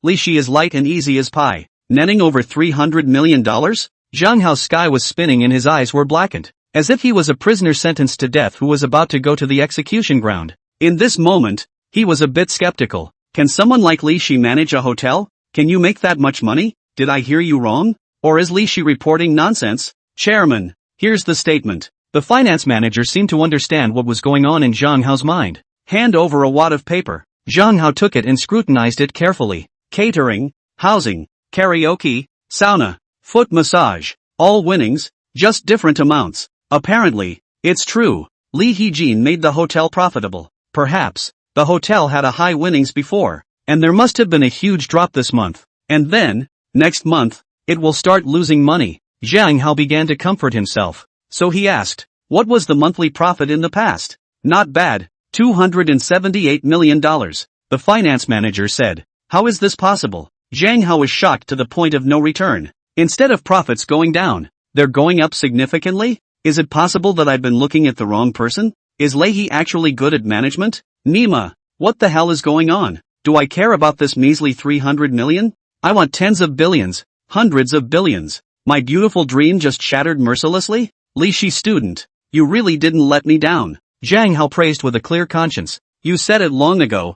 Li Shi is light and easy as pie, netting over $300 million? Zhang Hao's sky was spinning and his eyes were blackened, as if he was a prisoner sentenced to death who was about to go to the execution ground. In this moment, he was a bit skeptical. Can someone like Li Shi manage a hotel? Can you make that much money? Did I hear you wrong? Or is Li Shi reporting nonsense? Chairman, here's the statement. The finance manager seemed to understand what was going on in Zhang Hao's mind. Hand over a wad of paper. Zhang Hao took it and scrutinized it carefully. Catering, housing, karaoke, sauna, foot massage, all winnings, just different amounts. Apparently, it's true. Li Hejin made the hotel profitable. Perhaps, the hotel had a high winnings before, and there must have been a huge drop this month. And then, next month, it will start losing money. Zhang Hao began to comfort himself. So he asked, what was the monthly profit in the past? Not bad, $278 million. The finance manager said. How is this possible? Zhang Hao was shocked to the point of no return. Instead of profits going down, they're going up significantly? Is it possible that I've been looking at the wrong person? Is Leahy actually good at management? Nima, what the hell is going on? Do I care about this measly 300 million? I want tens of billions, hundreds of billions. My beautiful dream just shattered mercilessly? Li Shi student, you really didn't let me down. Zhang Hao praised with a clear conscience. You said it long ago.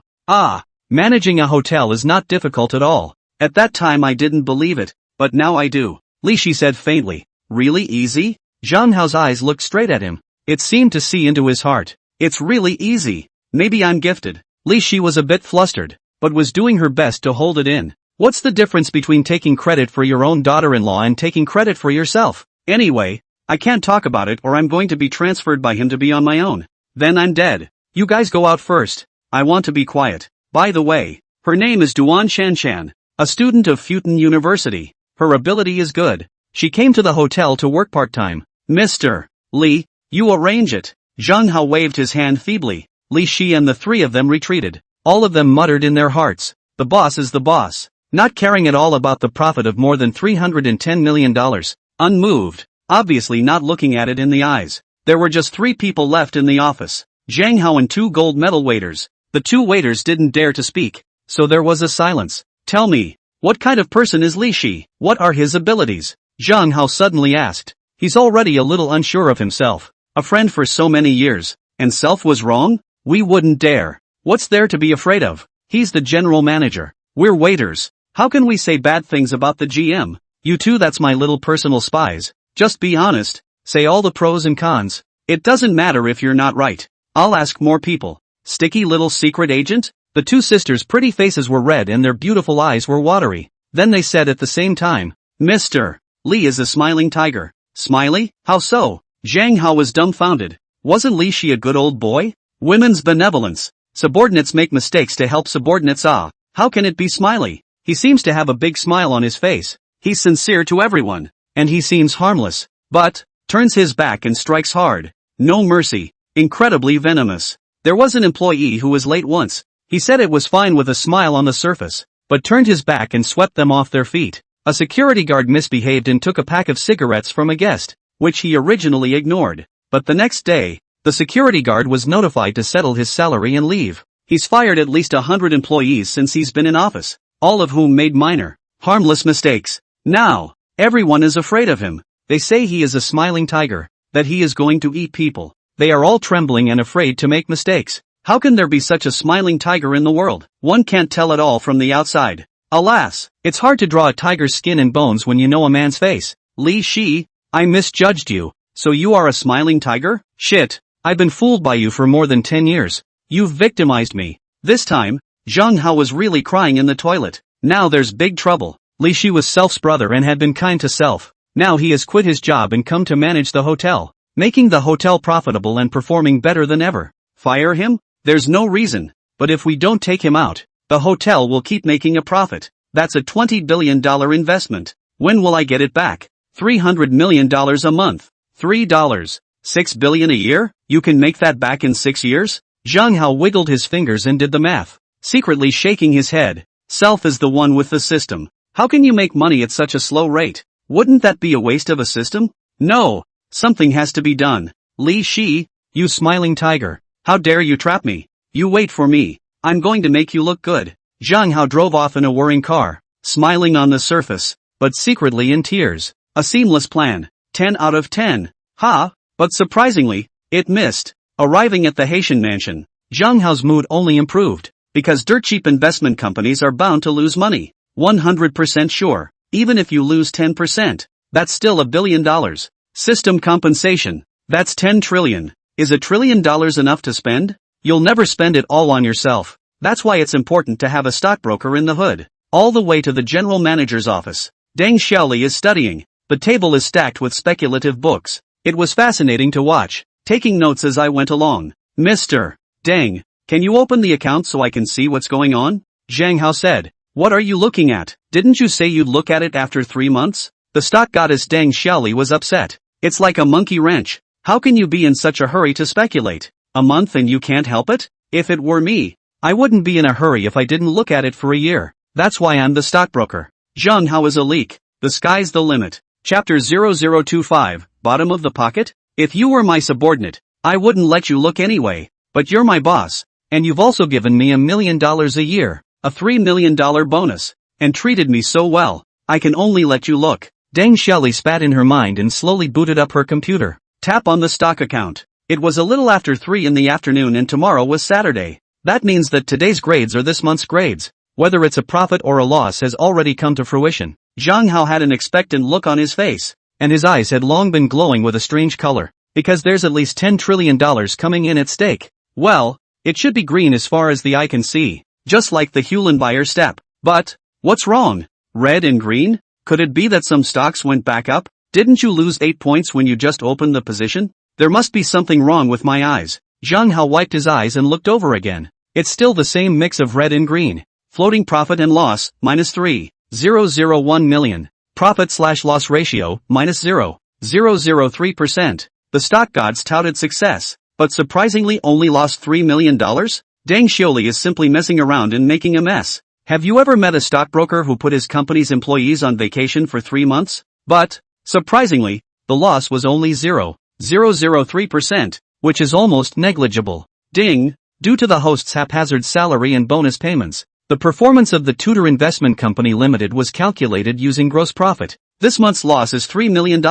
Managing a hotel is not difficult at all. At that time I didn't believe it, but now I do. Li Shi said faintly. Really easy? Zhang Hao's eyes looked straight at him. It seemed to see into his heart. It's really easy. Maybe I'm gifted. Li Shi was a bit flustered, but was doing her best to hold it in. What's the difference between taking credit for your own daughter-in-law and taking credit for yourself? Anyway, I can't talk about it or I'm going to be transferred by him to be on my own. Then I'm dead. You guys go out first. I want to be quiet. By the way, her name is Duan Shanshan, a student of Futon University. Her ability is good. She came to the hotel to work part-time. Mr. Li, you arrange it. Zhang Hao waved his hand feebly. Li Shi and the 3 of them retreated. All of them muttered in their hearts. The boss is the boss. Not caring at all about the profit of more than $310 million. Unmoved, obviously not looking at it in the eyes. There were just 3 people left in the office. Zhang Hao and 2 gold medal waiters. The 2 waiters didn't dare to speak, so there was a silence. Tell me, what kind of person is Li Shi? What are his abilities? Zhang Hao suddenly asked. He's already a little unsure of himself. A friend for so many years, and self was wrong? We wouldn't dare. What's there to be afraid of? He's the general manager. We're waiters. How can we say bad things about the GM? You two, that's my little personal spies. Just be honest. Say all the pros and cons. It doesn't matter if you're not right. I'll ask more people. Sticky little secret agent? The 2 sisters' pretty faces were red and their beautiful eyes were watery. Then they said at the same time, Mr. Li is a smiling tiger. Smiley? How so? Zhang Hao was dumbfounded. Wasn't Li Shi a good old boy? Women's benevolence. Subordinates make mistakes to help subordinates. How can it be Smiley? He seems to have a big smile on his face. He's sincere to everyone. And he seems harmless. But, turns his back and strikes hard. No mercy. Incredibly venomous. There was an employee who was late once. He said it was fine with a smile on the surface, but turned his back and swept them off their feet. A security guard misbehaved and took a pack of cigarettes from a guest, which he originally ignored. But the next day, the security guard was notified to settle his salary and leave. He's fired at least 100 employees since he's been in office, all of whom made minor, harmless mistakes. Now, everyone is afraid of him. They say he is a smiling tiger, that he is going to eat people. They are all trembling and afraid to make mistakes. How can there be such a smiling tiger in the world? One can't tell at all from the outside. Alas, it's hard to draw a tiger's skin and bones when you know a man's face. Li Shi, I misjudged you. So you are a smiling tiger? Shit, I've been fooled by you for more than 10 years. You've victimized me. This time, Zhang Hao was really crying in the toilet. Now there's big trouble. Li Shi was Self's brother and had been kind to Self. Now he has quit his job and come to manage the hotel, making the hotel profitable and performing better than ever. Fire him? There's no reason. But if we don't take him out, the hotel will keep making a profit. That's a $20 billion investment. When will I get it back? $300 million a month. $6 billion a year? You can make that back in 6 years? Zhang Hao wiggled his fingers and did the math, secretly shaking his head. Self is the one with the system. How can you make money at such a slow rate? Wouldn't that be a waste of a system? No. Something has to be done. Li Shi, you smiling tiger. How dare you trap me? You wait for me. I'm going to make you look good. Zhang Hao drove off in a whirring car, smiling on the surface, but secretly in tears. A seamless plan. 10 out of 10. Ha! But surprisingly, it missed. Arriving at the Haitian mansion, Zhang Hao's mood only improved, because dirt cheap investment companies are bound to lose money. 100% sure. Even if you lose 10%, that's still $1 billion. System compensation. That's 10 trillion. Is $1 trillion enough to spend? You'll never spend it all on yourself. That's why it's important to have a stockbroker in the hood. All the way to the general manager's office. Deng Xiaoli is studying. The table is stacked with speculative books. It was fascinating to watch, taking notes as I went along. Mr. Deng, can you open the account so I can see what's going on? Zhang Hao said. What are you looking at? Didn't you say you'd look at it after 3 months? The stock goddess Deng Xiaoli was upset. It's like a monkey wrench. How can you be in such a hurry to speculate? A month and you can't help it? If it were me, I wouldn't be in a hurry if I didn't look at it for a year. That's why I'm the stockbroker. Zhang Hao is a leak. The sky's the limit. Chapter 0025, Bottom of the Pocket? If you were my subordinate, I wouldn't let you look anyway. But you're my boss. And you've also given me $1 million a year, a $3 million bonus, and treated me so well. I can only let you look. Deng Xiaoli spat in her mind and slowly booted up her computer. Tap on the stock account. It was a little after 3 in the afternoon and tomorrow was Saturday. That means that today's grades are this month's grades. Whether it's a profit or a loss has already come to fruition. Zhang Hao had an expectant look on his face, and his eyes had long been glowing with a strange color, because there's at least $10 trillion coming in at stake. Well, it should be green as far as the eye can see, just like the Hewlin-Bayer step. But, what's wrong? Red and green? Could it be that some stocks went back up? Didn't you lose 8 points when you just opened the position? There must be something wrong with my eyes. Zhang Hao wiped his eyes and looked over again. It's still the same mix of red and green. Floating profit and loss, -3.001 million. Profit/loss ratio, -0.003%. The stock gods touted success, but surprisingly only lost $3 million? Deng Xiaoli is simply messing around and making a mess. Have you ever met a stockbroker who put his company's employees on vacation for 3 months? But, surprisingly, the loss was only 0.003%, which is almost negligible. Ding! Due to the host's haphazard salary and bonus payments, the performance of the Tutor Investment Company Limited was calculated using gross profit. This month's loss is $3 million.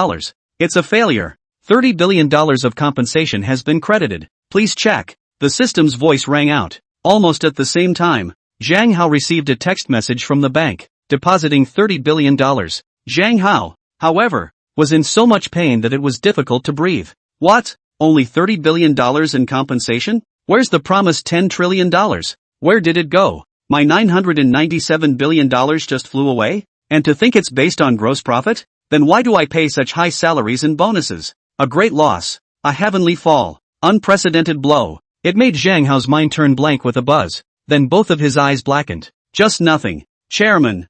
It's a failure. $30 billion of compensation has been credited. Please check. The system's voice rang out. Almost at the same time, Zhang Hao received a text message from the bank, depositing $30 billion. Zhang Hao, however, was in so much pain that it was difficult to breathe. What? Only $30 billion in compensation? Where's the promised $10 trillion? Where did it go? My $997 billion just flew away? And to think it's based on gross profit? Then why do I pay such high salaries and bonuses? A great loss. A heavenly fall. Unprecedented blow. It made Zhang Hao's mind turn blank with a buzz. Then both of his eyes blackened. Just nothing. Chairman.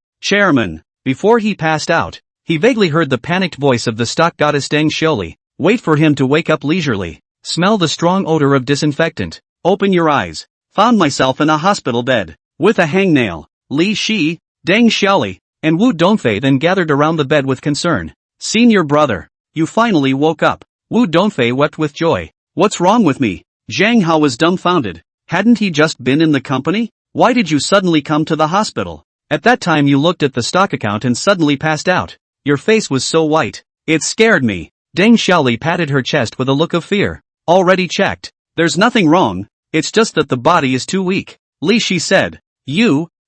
Before he passed out, he vaguely heard the panicked voice of the stock goddess Deng Xiaoli. Wait for him to wake up leisurely. Smell the strong odor of disinfectant. Open your eyes. Found myself in a hospital bed. With a hangnail. Li Shi, Deng Xiaoli, and Wu Dongfei then gathered around the bed with concern. Senior brother. You finally woke up. Wu Dongfei wept with joy. What's wrong with me? Zhang Hao was dumbfounded. Hadn't he just been in the company? Why did you suddenly come to the hospital? At that time you looked at the stock account and suddenly passed out. Your face was so white. It scared me. Deng Xiaoli patted her chest with a look of fear. Already checked. There's nothing wrong. It's just that the body is too weak. Li Shi said.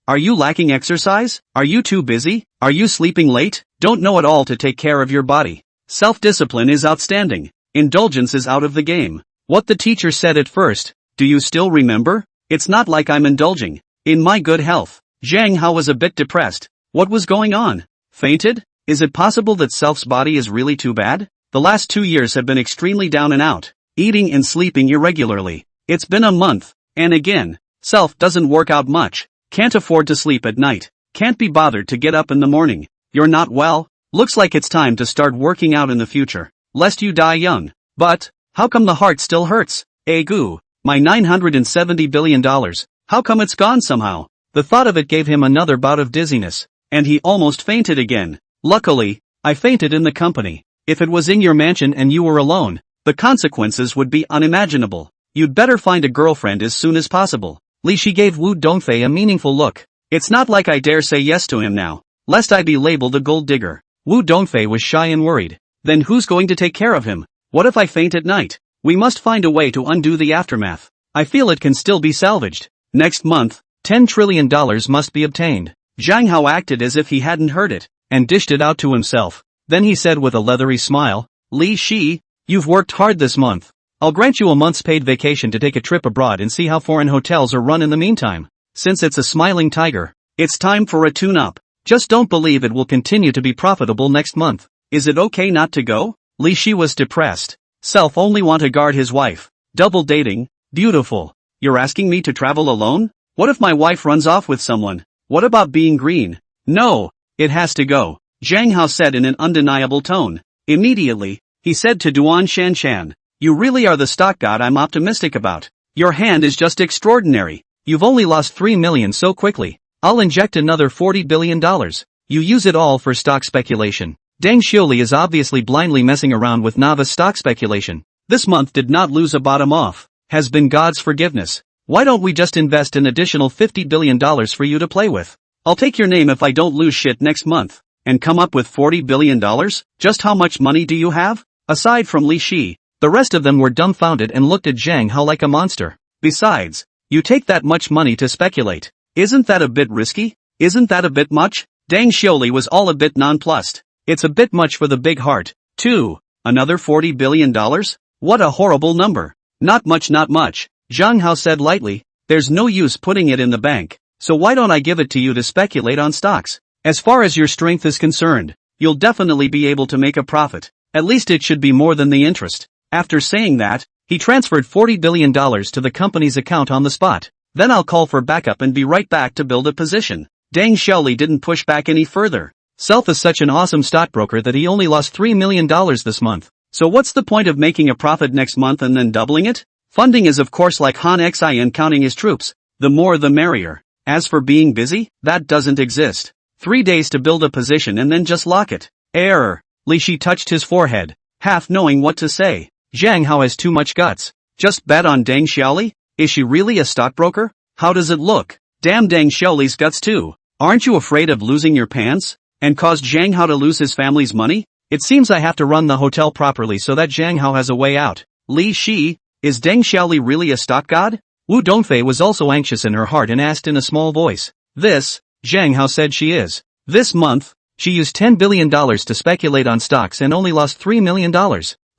Are you lacking exercise? Are you too busy? Are you sleeping late? Don't know at all to take care of your body. Self-discipline is outstanding. Indulgence is out of the game. What the teacher said at first, do you still remember? It's not like I'm indulging in my good health. Zhang Hao was a bit depressed. What was going on? Fainted? Is it possible that Self's body is really too bad? The last 2 years have been extremely down and out, eating and sleeping irregularly. It's been a month, and again, Self doesn't work out much, can't afford to sleep at night, can't be bothered to get up in the morning. You're not well? Looks like it's time to start working out in the future, lest you die young. But, how come the heart still hurts? Goo, my $970 billion, how come it's gone somehow? The thought of it gave him another bout of dizziness, and he almost fainted again. Luckily, I fainted in the company. If it was in your mansion and you were alone, the consequences would be unimaginable. You'd better find a girlfriend as soon as possible. Li Shi gave Wu Dongfei a meaningful look. It's not like I dare say yes to him now, lest I be labeled a gold digger. Wu Dongfei was shy and worried. Then who's going to take care of him? What if I faint at night? We must find a way to undo the aftermath. I feel it can still be salvaged. Next month, $10 trillion must be obtained. Zhang Hao acted as if he hadn't heard it, and dished it out to himself. Then he said with a leathery smile, Li Shi, you've worked hard this month. I'll grant you a month's paid vacation to take a trip abroad and see how foreign hotels are run in the meantime. Since it's a smiling tiger, it's time for a tune-up. Just don't believe it will continue to be profitable next month. Is it okay not to go? Li Shi was depressed. Self only want to guard his wife. Double dating? Beautiful. You're asking me to travel alone? What if my wife runs off with someone? What about being green? No, it has to go, Zhang Hao said in an undeniable tone. Immediately, he said to Duan Shanshan, you really are the stock god I'm optimistic about. Your hand is just extraordinary. You've only lost 3 million so quickly. I'll inject another $40 billion. You use it all for stock speculation. Deng Xiaoli is obviously blindly messing around with novice stock speculation. This month did not lose a bottom off. Has been God's forgiveness. Why don't we just invest an additional $50 billion for you to play with? I'll take your name if I don't lose shit next month. And come up with $40 billion? Just how much money do you have? Aside from Li Shi, the rest of them were dumbfounded and looked at Zhang Hao like a monster. Besides, you take that much money to speculate. Isn't that a bit risky? Isn't that a bit much? Deng Xiaoli was all a bit nonplussed. It's a bit much for the big heart, too. Another $40 billion? What a horrible number. Not much, Zhang Hao said lightly. There's no use putting it in the bank, so why don't I give it to you to speculate on stocks? As far as your strength is concerned, you'll definitely be able to make a profit. At least it should be more than the interest. After saying that, he transferred $40 billion to the company's account on the spot. Then I'll call for backup and be right back to build a position. Deng Xiaoli didn't push back any further. Self is such an awesome stockbroker that he only lost $3 million this month. So what's the point of making a profit next month and then doubling it? Funding is of course like Han Xian counting his troops. The more the merrier. As for being busy, that doesn't exist. 3 days to build a position and then just lock it. Error. Li Shi touched his forehead, half knowing what to say. Zhang Hao has too much guts. Just bet on Deng Xiaoli? Is she really a stockbroker? How does it look? Damn dang Xiaoli's guts too. Aren't you afraid of losing your pants? And caused Zhang Hao to lose his family's money? It seems I have to run the hotel properly so that Zhang Hao has a way out. Li Shi, is Deng Xiaoli really a stock god? Wu Dongfei was also anxious in her heart and asked in a small voice. Zhang Hao said she is. This month, she used $10 billion to speculate on stocks and only lost $3 million.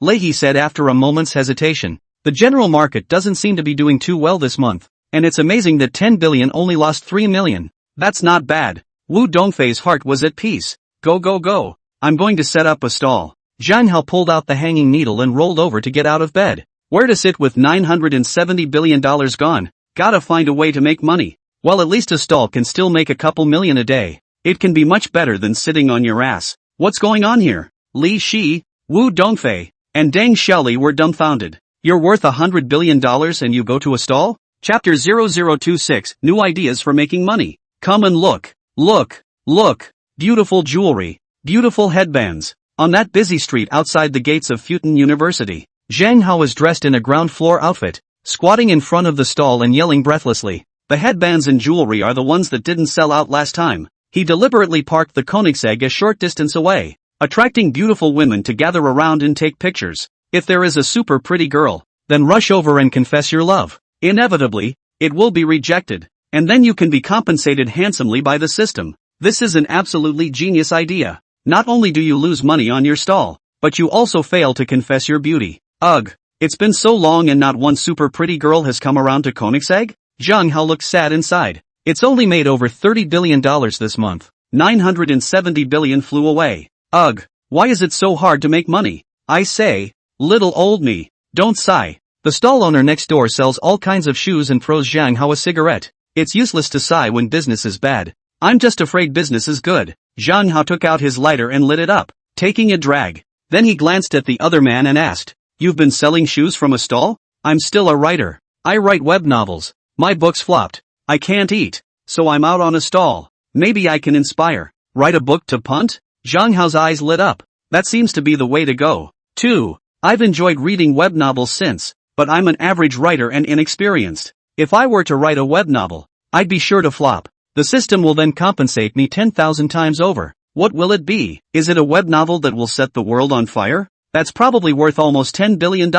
Leahy said after a moment's hesitation. The general market doesn't seem to be doing too well this month, and it's amazing that 10 billion only lost 3 million. That's not bad. Wu Dongfei's heart was at peace. Go go go. I'm going to set up a stall. Zhang Hao pulled out the hanging needle and rolled over to get out of bed. Where to sit with $970 billion gone? Gotta find a way to make money. Well, at least a stall can still make a couple million a day. It can be much better than sitting on your ass. What's going on here? Li Shi, Wu Dongfei, and Deng Xiaoli were dumbfounded. You're worth $100 billion and you go to a stall? Chapter 0026, New Ideas for Making Money. Come and look. Look. Look. Beautiful jewelry. Beautiful headbands. On that busy street outside the gates of Futon University, Zhang Hao was dressed in a ground floor outfit, squatting in front of the stall and yelling breathlessly. The headbands and jewelry are the ones that didn't sell out last time. He deliberately parked the Koenigsegg a short distance away, attracting beautiful women to gather around and take pictures. If there is a super pretty girl, then rush over and confess your love. Inevitably, it will be rejected, and then you can be compensated handsomely by the system. This is an absolutely genius idea. Not only do you lose money on your stall, but you also fail to confess your beauty. Ugh, it's been so long and not one super pretty girl has come around to Koenigsegg? Zhang Hao looked sad inside. It's only made over $30 billion this month. 970 billion flew away. Ugh, why is it so hard to make money? I say, little old me, don't sigh. The stall owner next door sells all kinds of shoes and throws Zhang Hao a cigarette. It's useless to sigh when business is bad. I'm just afraid business is good. Zhang Hao took out his lighter and lit it up, taking a drag. Then he glanced at the other man and asked, "You've been selling shoes from a stall?" "I'm still a writer. I write web novels. My books flopped. I can't eat, so I'm out on a stall. Maybe I can inspire. Write a book to punt?" Zhang Hao's eyes lit up. That seems to be the way to go. 2. I've enjoyed reading web novels since, but I'm an average writer and inexperienced. If I were to write a web novel, I'd be sure to flop. The system will then compensate me 10,000 times over. What will it be? Is it a web novel that will set the world on fire? That's probably worth almost $10 billion.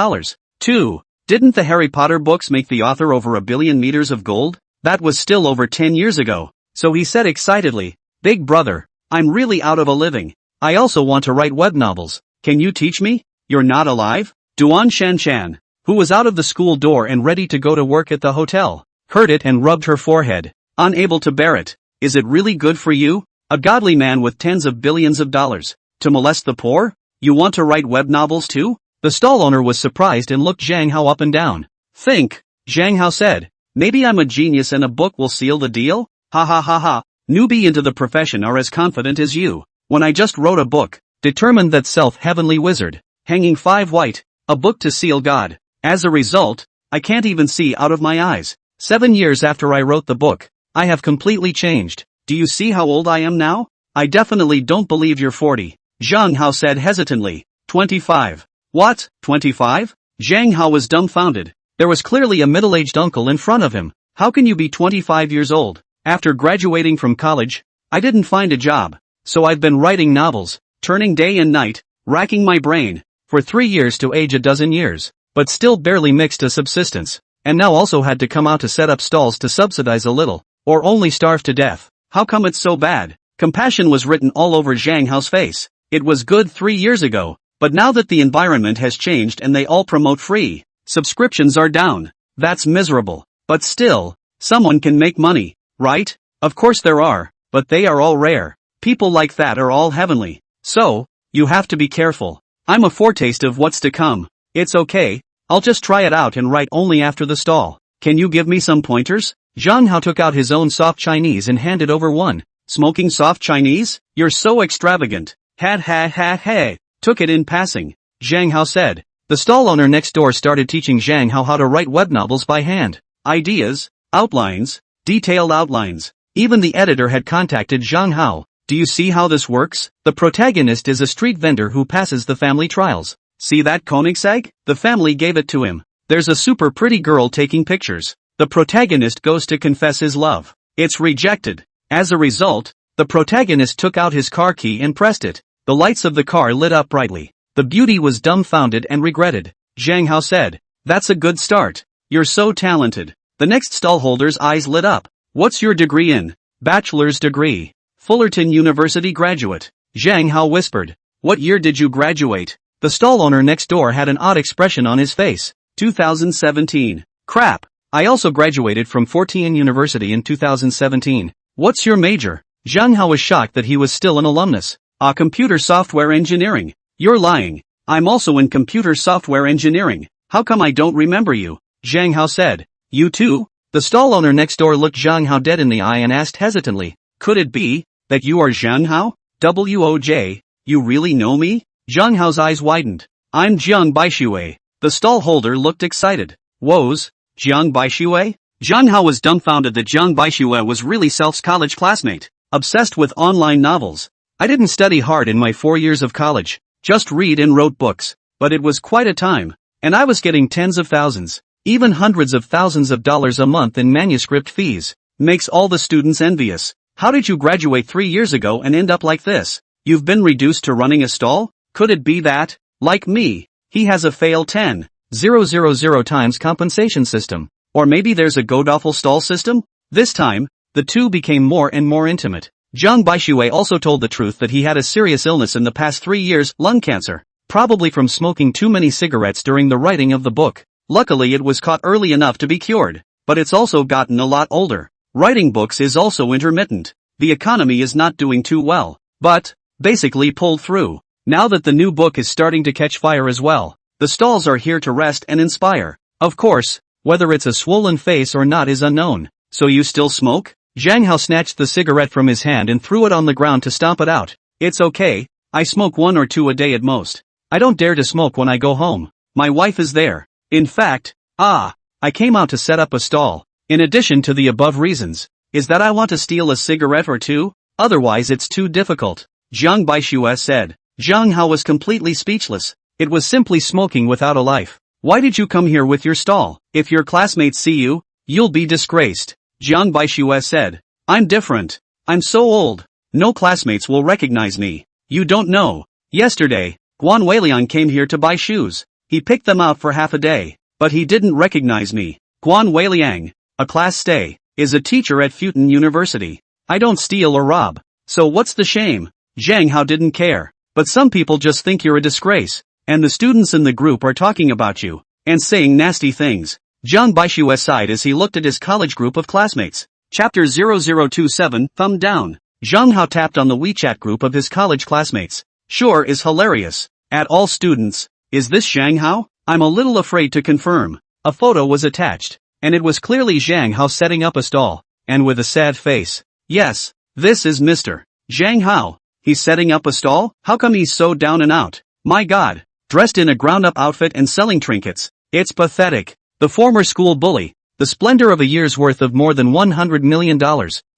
2. Didn't the Harry Potter books make the author over 1 billion meters of gold? That was still over 10 years ago. So he said excitedly, "Big brother, I'm really out of a living. I also want to write web novels. Can you teach me?" "You're not alive?" Duan Shanshan, who was out of the school door and ready to go to work at the hotel, heard it and rubbed her forehead, unable to bear it. "Is it really good for you? A godly man with tens of billions of dollars, to molest the poor? You want to write web novels too?" The stall owner was surprised and looked Zhang Hao up and down. "Think," Zhang Hao said. "Maybe I'm a genius and a book will seal the deal? Ha ha ha ha. Newbie into the profession are as confident as you. When I just wrote a book, determined that self-heavenly wizard, hanging 5 white, a book to seal God. As a result, I can't even see out of my eyes. 7 years after I wrote the book, I have completely changed. Do you see how old I am now? I definitely don't believe you're 40. Zhang Hao said hesitantly. 25. What, 25? Zhang Hao was dumbfounded. There was clearly a middle-aged uncle in front of him. How can you be 25 years old? After graduating from college, I didn't find a job. So I've been writing novels, turning day and night, racking my brain, for 3 years to age a dozen years, but still barely mixed a subsistence. And now also had to come out to set up stalls to subsidize a little, or only starve to death. How come it's so bad? Compassion was written all over Zhang Hao's face. It was good 3 years ago, but now that the environment has changed and they all promote free subscriptions are down. That's miserable. But still, someone can make money, right? Of course there are, but they are all rare. People like that are all heavenly. So, you have to be careful. I'm a foretaste of what's to come. It's okay, I'll just try it out and write only after the stall. Can you give me some pointers? Zhang Hao took out his own soft Chinese and handed over one. Smoking soft Chinese? You're so extravagant. Ha ha ha ha. Took it in passing, Zhang Hao said. The stall owner next door started teaching Zhang Hao how to write web novels by hand. Ideas, outlines, detailed outlines. Even the editor had contacted Zhang Hao. Do you see how this works? The protagonist is a street vendor who passes the family trials. See that Koenigsegg? The family gave it to him. There's a super pretty girl taking pictures. The protagonist goes to confess his love. It's rejected. As a result, the protagonist took out his car key and pressed it. The lights of the car lit up brightly. The beauty was dumbfounded and regretted. Zhang Hao said, "That's a good start. You're so talented." The next stallholder's eyes lit up. "What's your degree in?" "Bachelor's degree. Fullerton University graduate." Zhang Hao whispered. "What year did you graduate?" The stall owner next door had an odd expression on his face. 2017. "Crap. I also graduated from Fullerton University in 2017. What's your major?" Zhang Hao was shocked that he was still an alumnus. Computer software engineering." "You're lying. I'm also in computer software engineering. How come I don't remember you?" Zhang Hao said. "You too?" The stall owner next door looked Zhang Hao dead in the eye and asked hesitantly, "Could it be that you are Zhang Hao? WOJ, you really know me?" Zhang Hao's eyes widened. "I'm Jiang Baixue." The stallholder looked excited. "Woes, Jiang Baixue?" Zhang Hao was dumbfounded that Jiang Baixue was really Self's college classmate, obsessed with online novels. "I didn't study hard in my 4 years of college, just read and wrote books, but it was quite a time, and I was getting tens of thousands, even hundreds of thousands of dollars a month in manuscript fees. Makes all the students envious. How did you graduate 3 years ago and end up like this? You've been reduced to running a stall? Could it be that, like me, he has a fail 10,000 times compensation system? Or maybe there's a Godawful stall system?" This time, the two became more and more intimate. Jiang Baixue also told the truth that he had a serious illness in the past 3 years, lung cancer, probably from smoking too many cigarettes during the writing of the book. Luckily it was caught early enough to be cured, but it's also gotten a lot older. Writing books is also intermittent. The economy is not doing too well, but, basically pulled through. Now that the new book is starting to catch fire as well, the stalls are here to rest and inspire. Of course, whether it's a swollen face or not is unknown. "So you still smoke?" Zhang Hao snatched the cigarette from his hand and threw it on the ground to stomp it out. "It's okay, I smoke 1 or 2 a day at most. I don't dare to smoke when I go home. My wife is there. In fact, I came out to set up a stall. In addition to the above reasons, is that I want to steal a cigarette or two, otherwise it's too difficult," Jiang Baixue said. Zhang Hao was completely speechless. It was simply smoking without a life. "Why did you come here with your stall? If your classmates see you, you'll be disgraced," Jiang Baixue said. "I'm different. I'm so old. No classmates will recognize me. You don't know. Yesterday, Guan Weiliang came here to buy shoes. He picked them out for half a day, but he didn't recognize me. Guan Weiliang, a class stay, is a teacher at Fullerton University. I don't steal or rob. So what's the shame?" Zhang Hao didn't care. "But some people just think you're a disgrace, and the students in the group are talking about you, and saying nasty things." Jiang Baixue sighed as he looked at his college group of classmates. Chapter 0027, Thumb Down. Zhang Hao tapped on the WeChat group of his college classmates. "Sure is hilarious. At all students, is this Zhang Hao? I'm a little afraid to confirm." A photo was attached, and it was clearly Zhang Hao setting up a stall, and with a sad face. "Yes, this is Mr. Zhang Hao. He's setting up a stall? How come he's so down and out? My god, dressed in a ground-up outfit and selling trinkets. It's pathetic." The former school bully, the splendor of a year's worth of more than $100 million,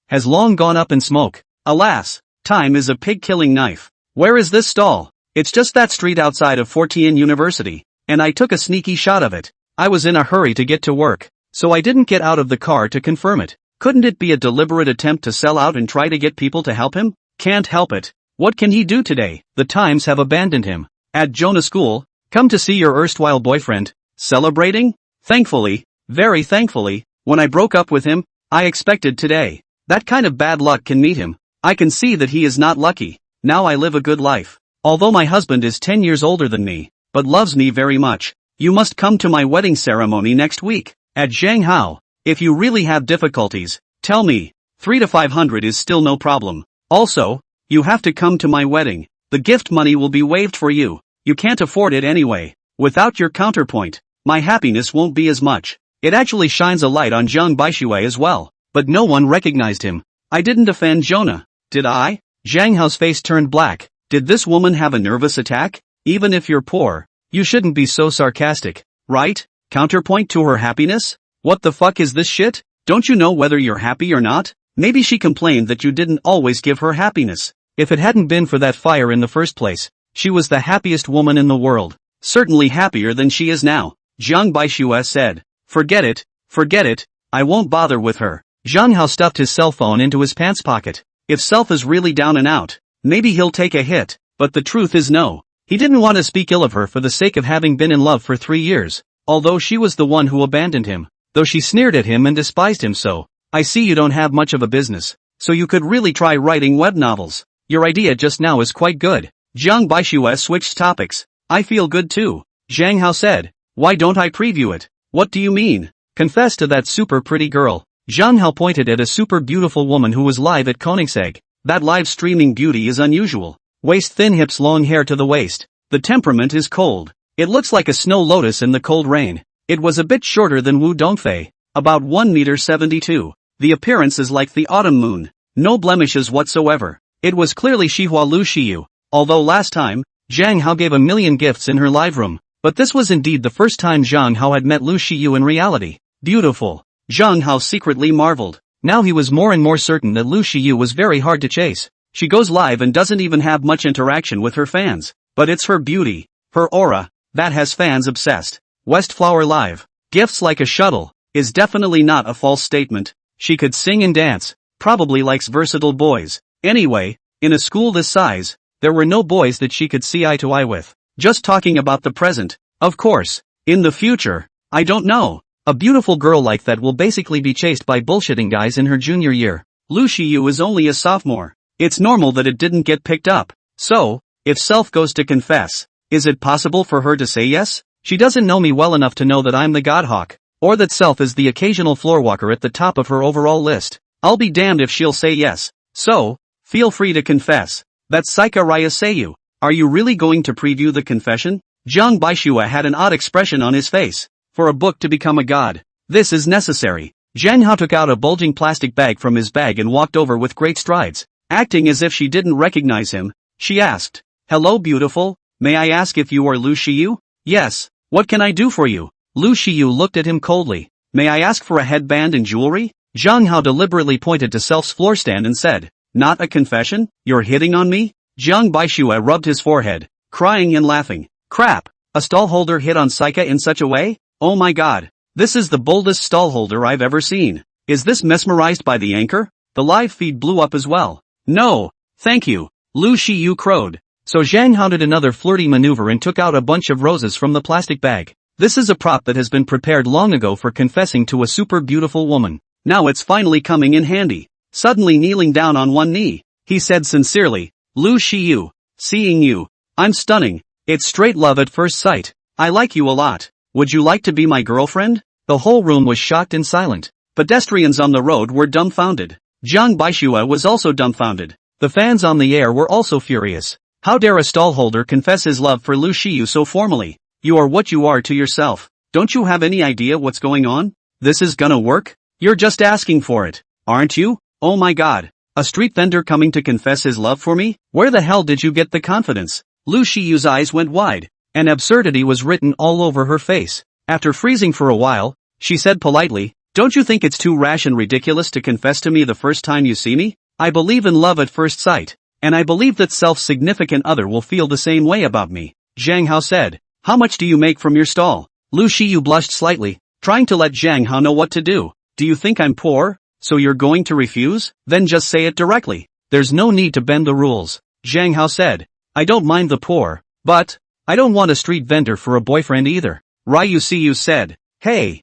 has long gone up in smoke. Alas, time is a pig-killing knife. "Where is this stall?" "It's just that street outside of Fullerton University, and I took a sneaky shot of it. I was in a hurry to get to work, so I didn't get out of the car to confirm it." Couldn't it be a deliberate attempt to sell out and try to get people to help him? Can't help it. What can he do today? The times have abandoned him. At Jonah School, come to see your erstwhile boyfriend. Celebrating? Thankfully, very thankfully, when I broke up with him, I expected today. That kind of bad luck can meet him. I can see that he is not lucky. Now I live a good life. Although my husband is 10 years older than me, but loves me very much. You must come to my wedding ceremony next week. At Zhang Hao, if you really have difficulties, tell me. 300 to 500 is still no problem. Also, you have to come to my wedding. The gift money will be waived for you. You can't afford it anyway. Without your counterpoint, my happiness won't be as much. It actually shines a light on Jiang Baixue as well, but no one recognized him. I didn't offend Jonah, did I? Zhang Hao's face turned black. Did this woman have a nervous attack? Even if you're poor, you shouldn't be so sarcastic, right? Counterpoint to her happiness? What the fuck is this shit? Don't you know whether you're happy or not? Maybe she complained that you didn't always give her happiness. If it hadn't been for that fire in the first place, she was the happiest woman in the world. Certainly happier than she is now. Jiang Baixue said. Forget it, I won't bother with her. Zhang Hao stuffed his cell phone into his pants pocket. If Self is really down and out, maybe he'll take a hit, but the truth is no. He didn't want to speak ill of her for the sake of having been in love for 3 years, although she was the one who abandoned him, though she sneered at him and despised him so. I see you don't have much of a business, so you could really try writing web novels. Your idea just now is quite good. Jiang Baixue switched topics. I feel good too, Zhang Hao said. Why don't I preview it? What do you mean? Confess to that super pretty girl. Zhang Hao pointed at a super beautiful woman who was live at Koenigsegg. That live streaming beauty is unusual. Waist thin, hips long, hair to the waist. The temperament is cold. It looks like a snow lotus in the cold rain. It was a bit shorter than Wu Dongfei, about 1.72 meters. The appearance is like the autumn moon. No blemishes whatsoever. It was clearly Xihua Lu Xiyu, although last time, Zhang Hao gave a million gifts in her live room, but this was indeed the first time Zhang Hao had met Lu Xiyu in reality. Beautiful. Zhang Hao secretly marveled. Now he was more and more certain that Lu Xiyu was very hard to chase. She goes live and doesn't even have much interaction with her fans, but it's her beauty, her aura, that has fans obsessed. Westflower Live. Gifts like a shuttle, is definitely not a false statement. She could sing and dance, probably likes versatile boys. Anyway, in a school this size, there were no boys that she could see eye to eye with. Just talking about the present. Of course. In the future, I don't know. A beautiful girl like that will basically be chased by bullshitting guys in her junior year. Lu Xiyu is only a sophomore. It's normal that it didn't get picked up. So, if Self goes to confess, is it possible for her to say yes? She doesn't know me well enough to know that I'm the Godhawk, or that Self is the occasional floorwalker at the top of her overall list. I'll be damned if she'll say yes. So, feel free to confess. That's Saika Raya Seiyu. Are you really going to preview the confession? Jiang Baixue had an odd expression on his face. For a book to become a god, this is necessary. Zhang Hao took out a bulging plastic bag from his bag and walked over with great strides. Acting as if she didn't recognize him, she asked, "Hello beautiful, may I ask if you are Lu Xiyu?" "Yes, what can I do for you?" Lu Xiyu looked at him coldly. "May I ask for a headband and jewelry?" Zhang Hao deliberately pointed to Self's floor stand and said, "Not a confession? You're hitting on me?" Jiang Baixue rubbed his forehead, crying and laughing. Crap, a stallholder hit on Saika in such a way? Oh my god, this is the boldest stallholder I've ever seen. Is this mesmerized by the anchor? The live feed blew up as well. No, thank you, Lu Xiyu crowed. So Zhang Hao did another flirty maneuver and took out a bunch of roses from the plastic bag. This is a prop that has been prepared long ago for confessing to a super beautiful woman. Now it's finally coming in handy. Suddenly kneeling down on one knee, he said sincerely, "Lu Xiyu, seeing you, I'm stunning. It's straight love at first sight. I like you a lot. Would you like to be my girlfriend?" The whole room was shocked and silent. Pedestrians on the road were dumbfounded. Jiang Baixue was also dumbfounded. The fans on the air were also furious. How dare a stallholder confess his love for Lu Xiyu so formally? You are what you are to yourself. Don't you have any idea what's going on? This is gonna work? You're just asking for it, aren't you? Oh my god. A street vendor coming to confess his love for me? Where the hell did you get the confidence? Lu Xiyu's eyes went wide, and absurdity was written all over her face. After freezing for a while, she said politely, "Don't you think it's too rash and ridiculous to confess to me the first time you see me? I believe in love at first sight, and I believe that Self's significant other will feel the same way about me." Zhang Hao said, "How much do you make from your stall?" Lu Xiyu blushed slightly, trying to let Zhang Hao know what to do. "Do you think I'm poor, so you're going to refuse? Then just say it directly. There's no need to bend the rules." Zhang Hao said, "I don't mind the poor, but I don't want a street vendor for a boyfriend either." Ryu Siyu said, Hey,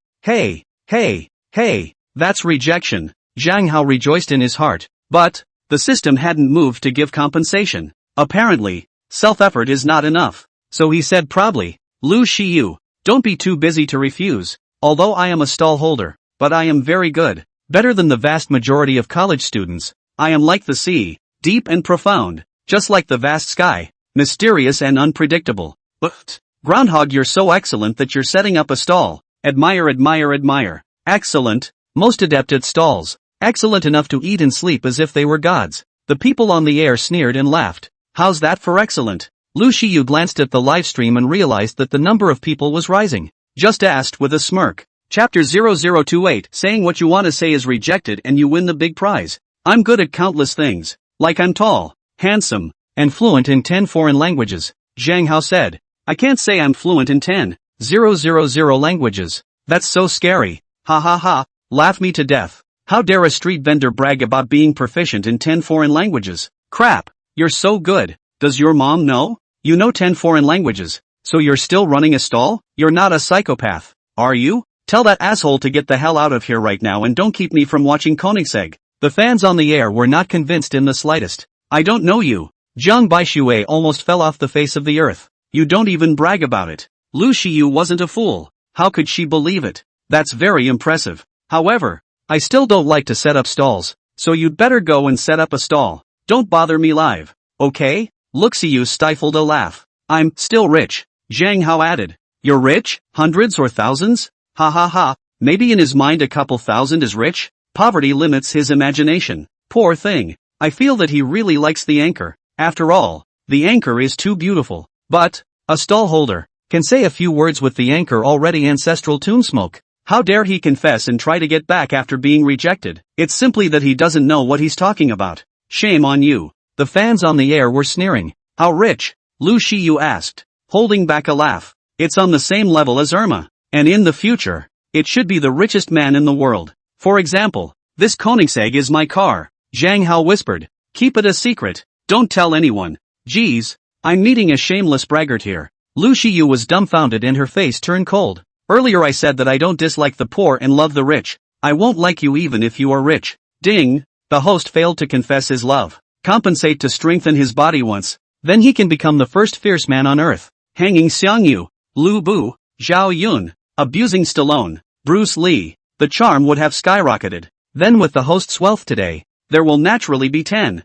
that's rejection." Zhang Hao rejoiced in his heart, but the system hadn't moved to give compensation. Apparently, self-effort is not enough. So he said proudly, "Lu Xiyu, don't be too busy to refuse. Although I am a stallholder, but I am very good, better than the vast majority of college students. I am like the sea, deep and profound, just like the vast sky, mysterious and unpredictable. But, Groundhog, you're so excellent that you're setting up a stall. Admire, admire, admire. Excellent, most adept at stalls. Excellent enough to eat and sleep as if they were gods." The people on the air sneered and laughed. "How's that for excellent?" Lu Xiyu glanced at the livestream and realized that the number of people was rising. Just asked with a smirk. Chapter 0028, saying what you want to say is rejected and you win the big prize. I'm good at countless things. Like I'm tall, handsome, and fluent in 10 foreign languages. Zhang Hao said. "I can't say I'm fluent in 10. 000 languages. That's so scary. Ha ha ha, laugh me to death. How dare a street vendor brag about being proficient in 10 foreign languages? Crap, you're so good. Does your mom know? You know 10 foreign languages, so you're still running a stall? You're not a psychopath, are you? Tell that asshole to get the hell out of here right now and don't keep me from watching Koenigsegg. The fans on the air were not convinced in the slightest. I don't know you. Zhang Baixue almost fell off the face of the earth. You don't even brag about it. Lu Xiyu wasn't a fool. How could she believe it? That's very impressive. However, I still don't like to set up stalls, so you'd better go and set up a stall. Don't bother me live, okay? Lu Xiyu stifled a laugh. I'm still rich, Zhang Hao added. You're rich? Hundreds or thousands? Ha ha ha, maybe in his mind a couple thousand is rich? Poverty limits his imagination. Poor thing. I feel that he really likes the anchor. After all, the anchor is too beautiful. But, a stallholder, can say a few words with the anchor already ancestral tune smoke. How dare he confess and try to get back after being rejected? It's simply that he doesn't know what he's talking about. Shame on you. The fans on the air were sneering. How rich? Lu Xiyu asked, holding back a laugh. It's on the same level as Irma. And in the future, it should be the richest man in the world. For example, this Koenigsegg is my car, Zhang Hao whispered. Keep it a secret. Don't tell anyone. Geez, I'm meeting a shameless braggart here. Lu Xiyu was dumbfounded and her face turned cold. Earlier I said that I don't dislike the poor and love the rich. I won't like you even if you are rich. Ding, the host failed to confess his love. Compensate to strengthen his body once. Then he can become the first fierce man on earth. Hanging Xiangyu, Lu Bu, Zhao Yun. Abusing Stallone, Bruce Lee, the charm would have skyrocketed. Then with the host's wealth today, there will naturally be 10,000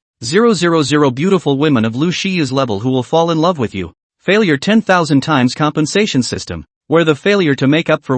beautiful women of Lu Xiyu's level who will fall in love with you. Failure 10,000 times compensation system, where the failure to make up for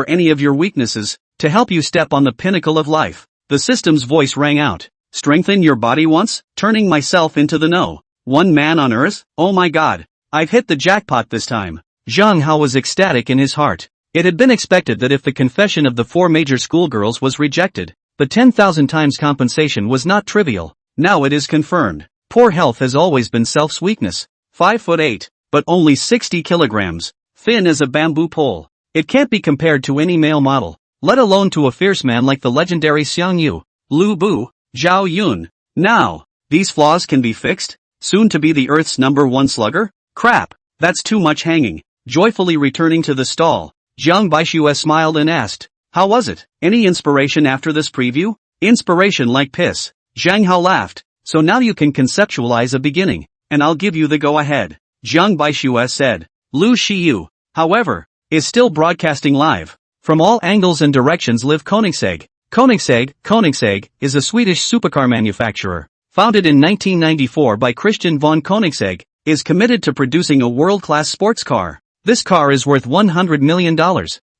any of your weaknesses, to help you step on the pinnacle of life. The system's voice rang out. Strengthen your body once, turning myself into the no. One man on earth? Oh my god. I've hit the jackpot this time. Zhang Hao was ecstatic in his heart. It had been expected that if the confession of the 4 major schoolgirls was rejected, the 10,000 times compensation was not trivial. Now it is confirmed. Poor health has always been Self's weakness. 5'8", but only 60 kilograms. Thin as a bamboo pole. It can't be compared to any male model, let alone to a fierce man like the legendary Xiang Yu, Lu Bu, Zhao Yun. Now, these flaws can be fixed? Soon to be the Earth's #1 slugger? Crap, that's too much hanging. Joyfully returning to the stall, Zhang Baixue smiled and asked, how was it? Any inspiration after this preview? Inspiration like piss. Zhang Hao laughed. So now you can conceptualize a beginning, and I'll give you the go-ahead. Zhang Baixue said. Lu Xiyu, however, is still broadcasting live. From all angles and directions live Koenigsegg. Koenigsegg is a Swedish supercar manufacturer. Founded in 1994 by Christian von Koenigsegg, is committed to producing a world-class sports car. This car is worth $100 million.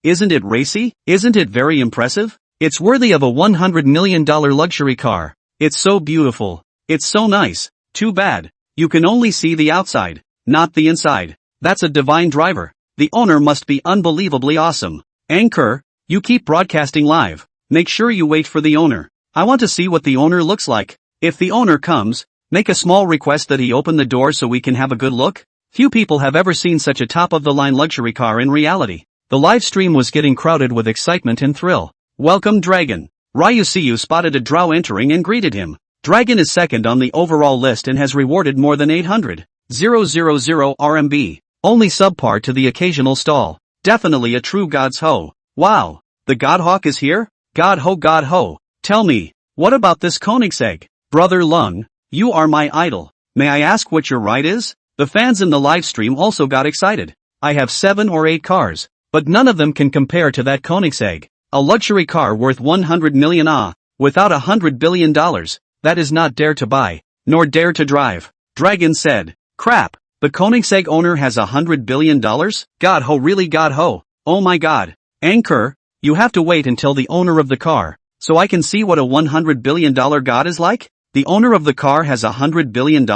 Isn't it racy? Isn't it very impressive? It's worthy of a $100 million luxury car. It's so beautiful. It's so nice. Too bad. You can only see the outside, not the inside. That's a divine driver. The owner must be unbelievably awesome. Anchor, you keep broadcasting live. Make sure you wait for the owner. I want to see what the owner looks like. If the owner comes, make a small request that he open the door so we can have a good look. Few people have ever seen such a top-of-the-line luxury car in reality. The live stream was getting crowded with excitement and thrill. Welcome Dragon. Ryusiu spotted a drow entering and greeted him. Dragon is second on the overall list and has rewarded more than 800,000 RMB. Only subpar to the occasional stall. Definitely a true God's Ho. Wow. The Godhawk is here? God Ho. Tell me, what about this Koenigsegg? Brother Lung, you are my idol. May I ask what your ride is? The fans in the live stream also got excited. I have 7 or 8 cars, but none of them can compare to that Koenigsegg. A luxury car worth 100 million without $100 billion, that is not dare to buy, nor dare to drive. Dragon said, crap, the Koenigsegg owner has $100 billion? God Ho, really God Ho? Oh my god. Anchor, you have to wait until the owner of the car, so I can see what a $100 billion god is like? The owner of the car has $100 billion?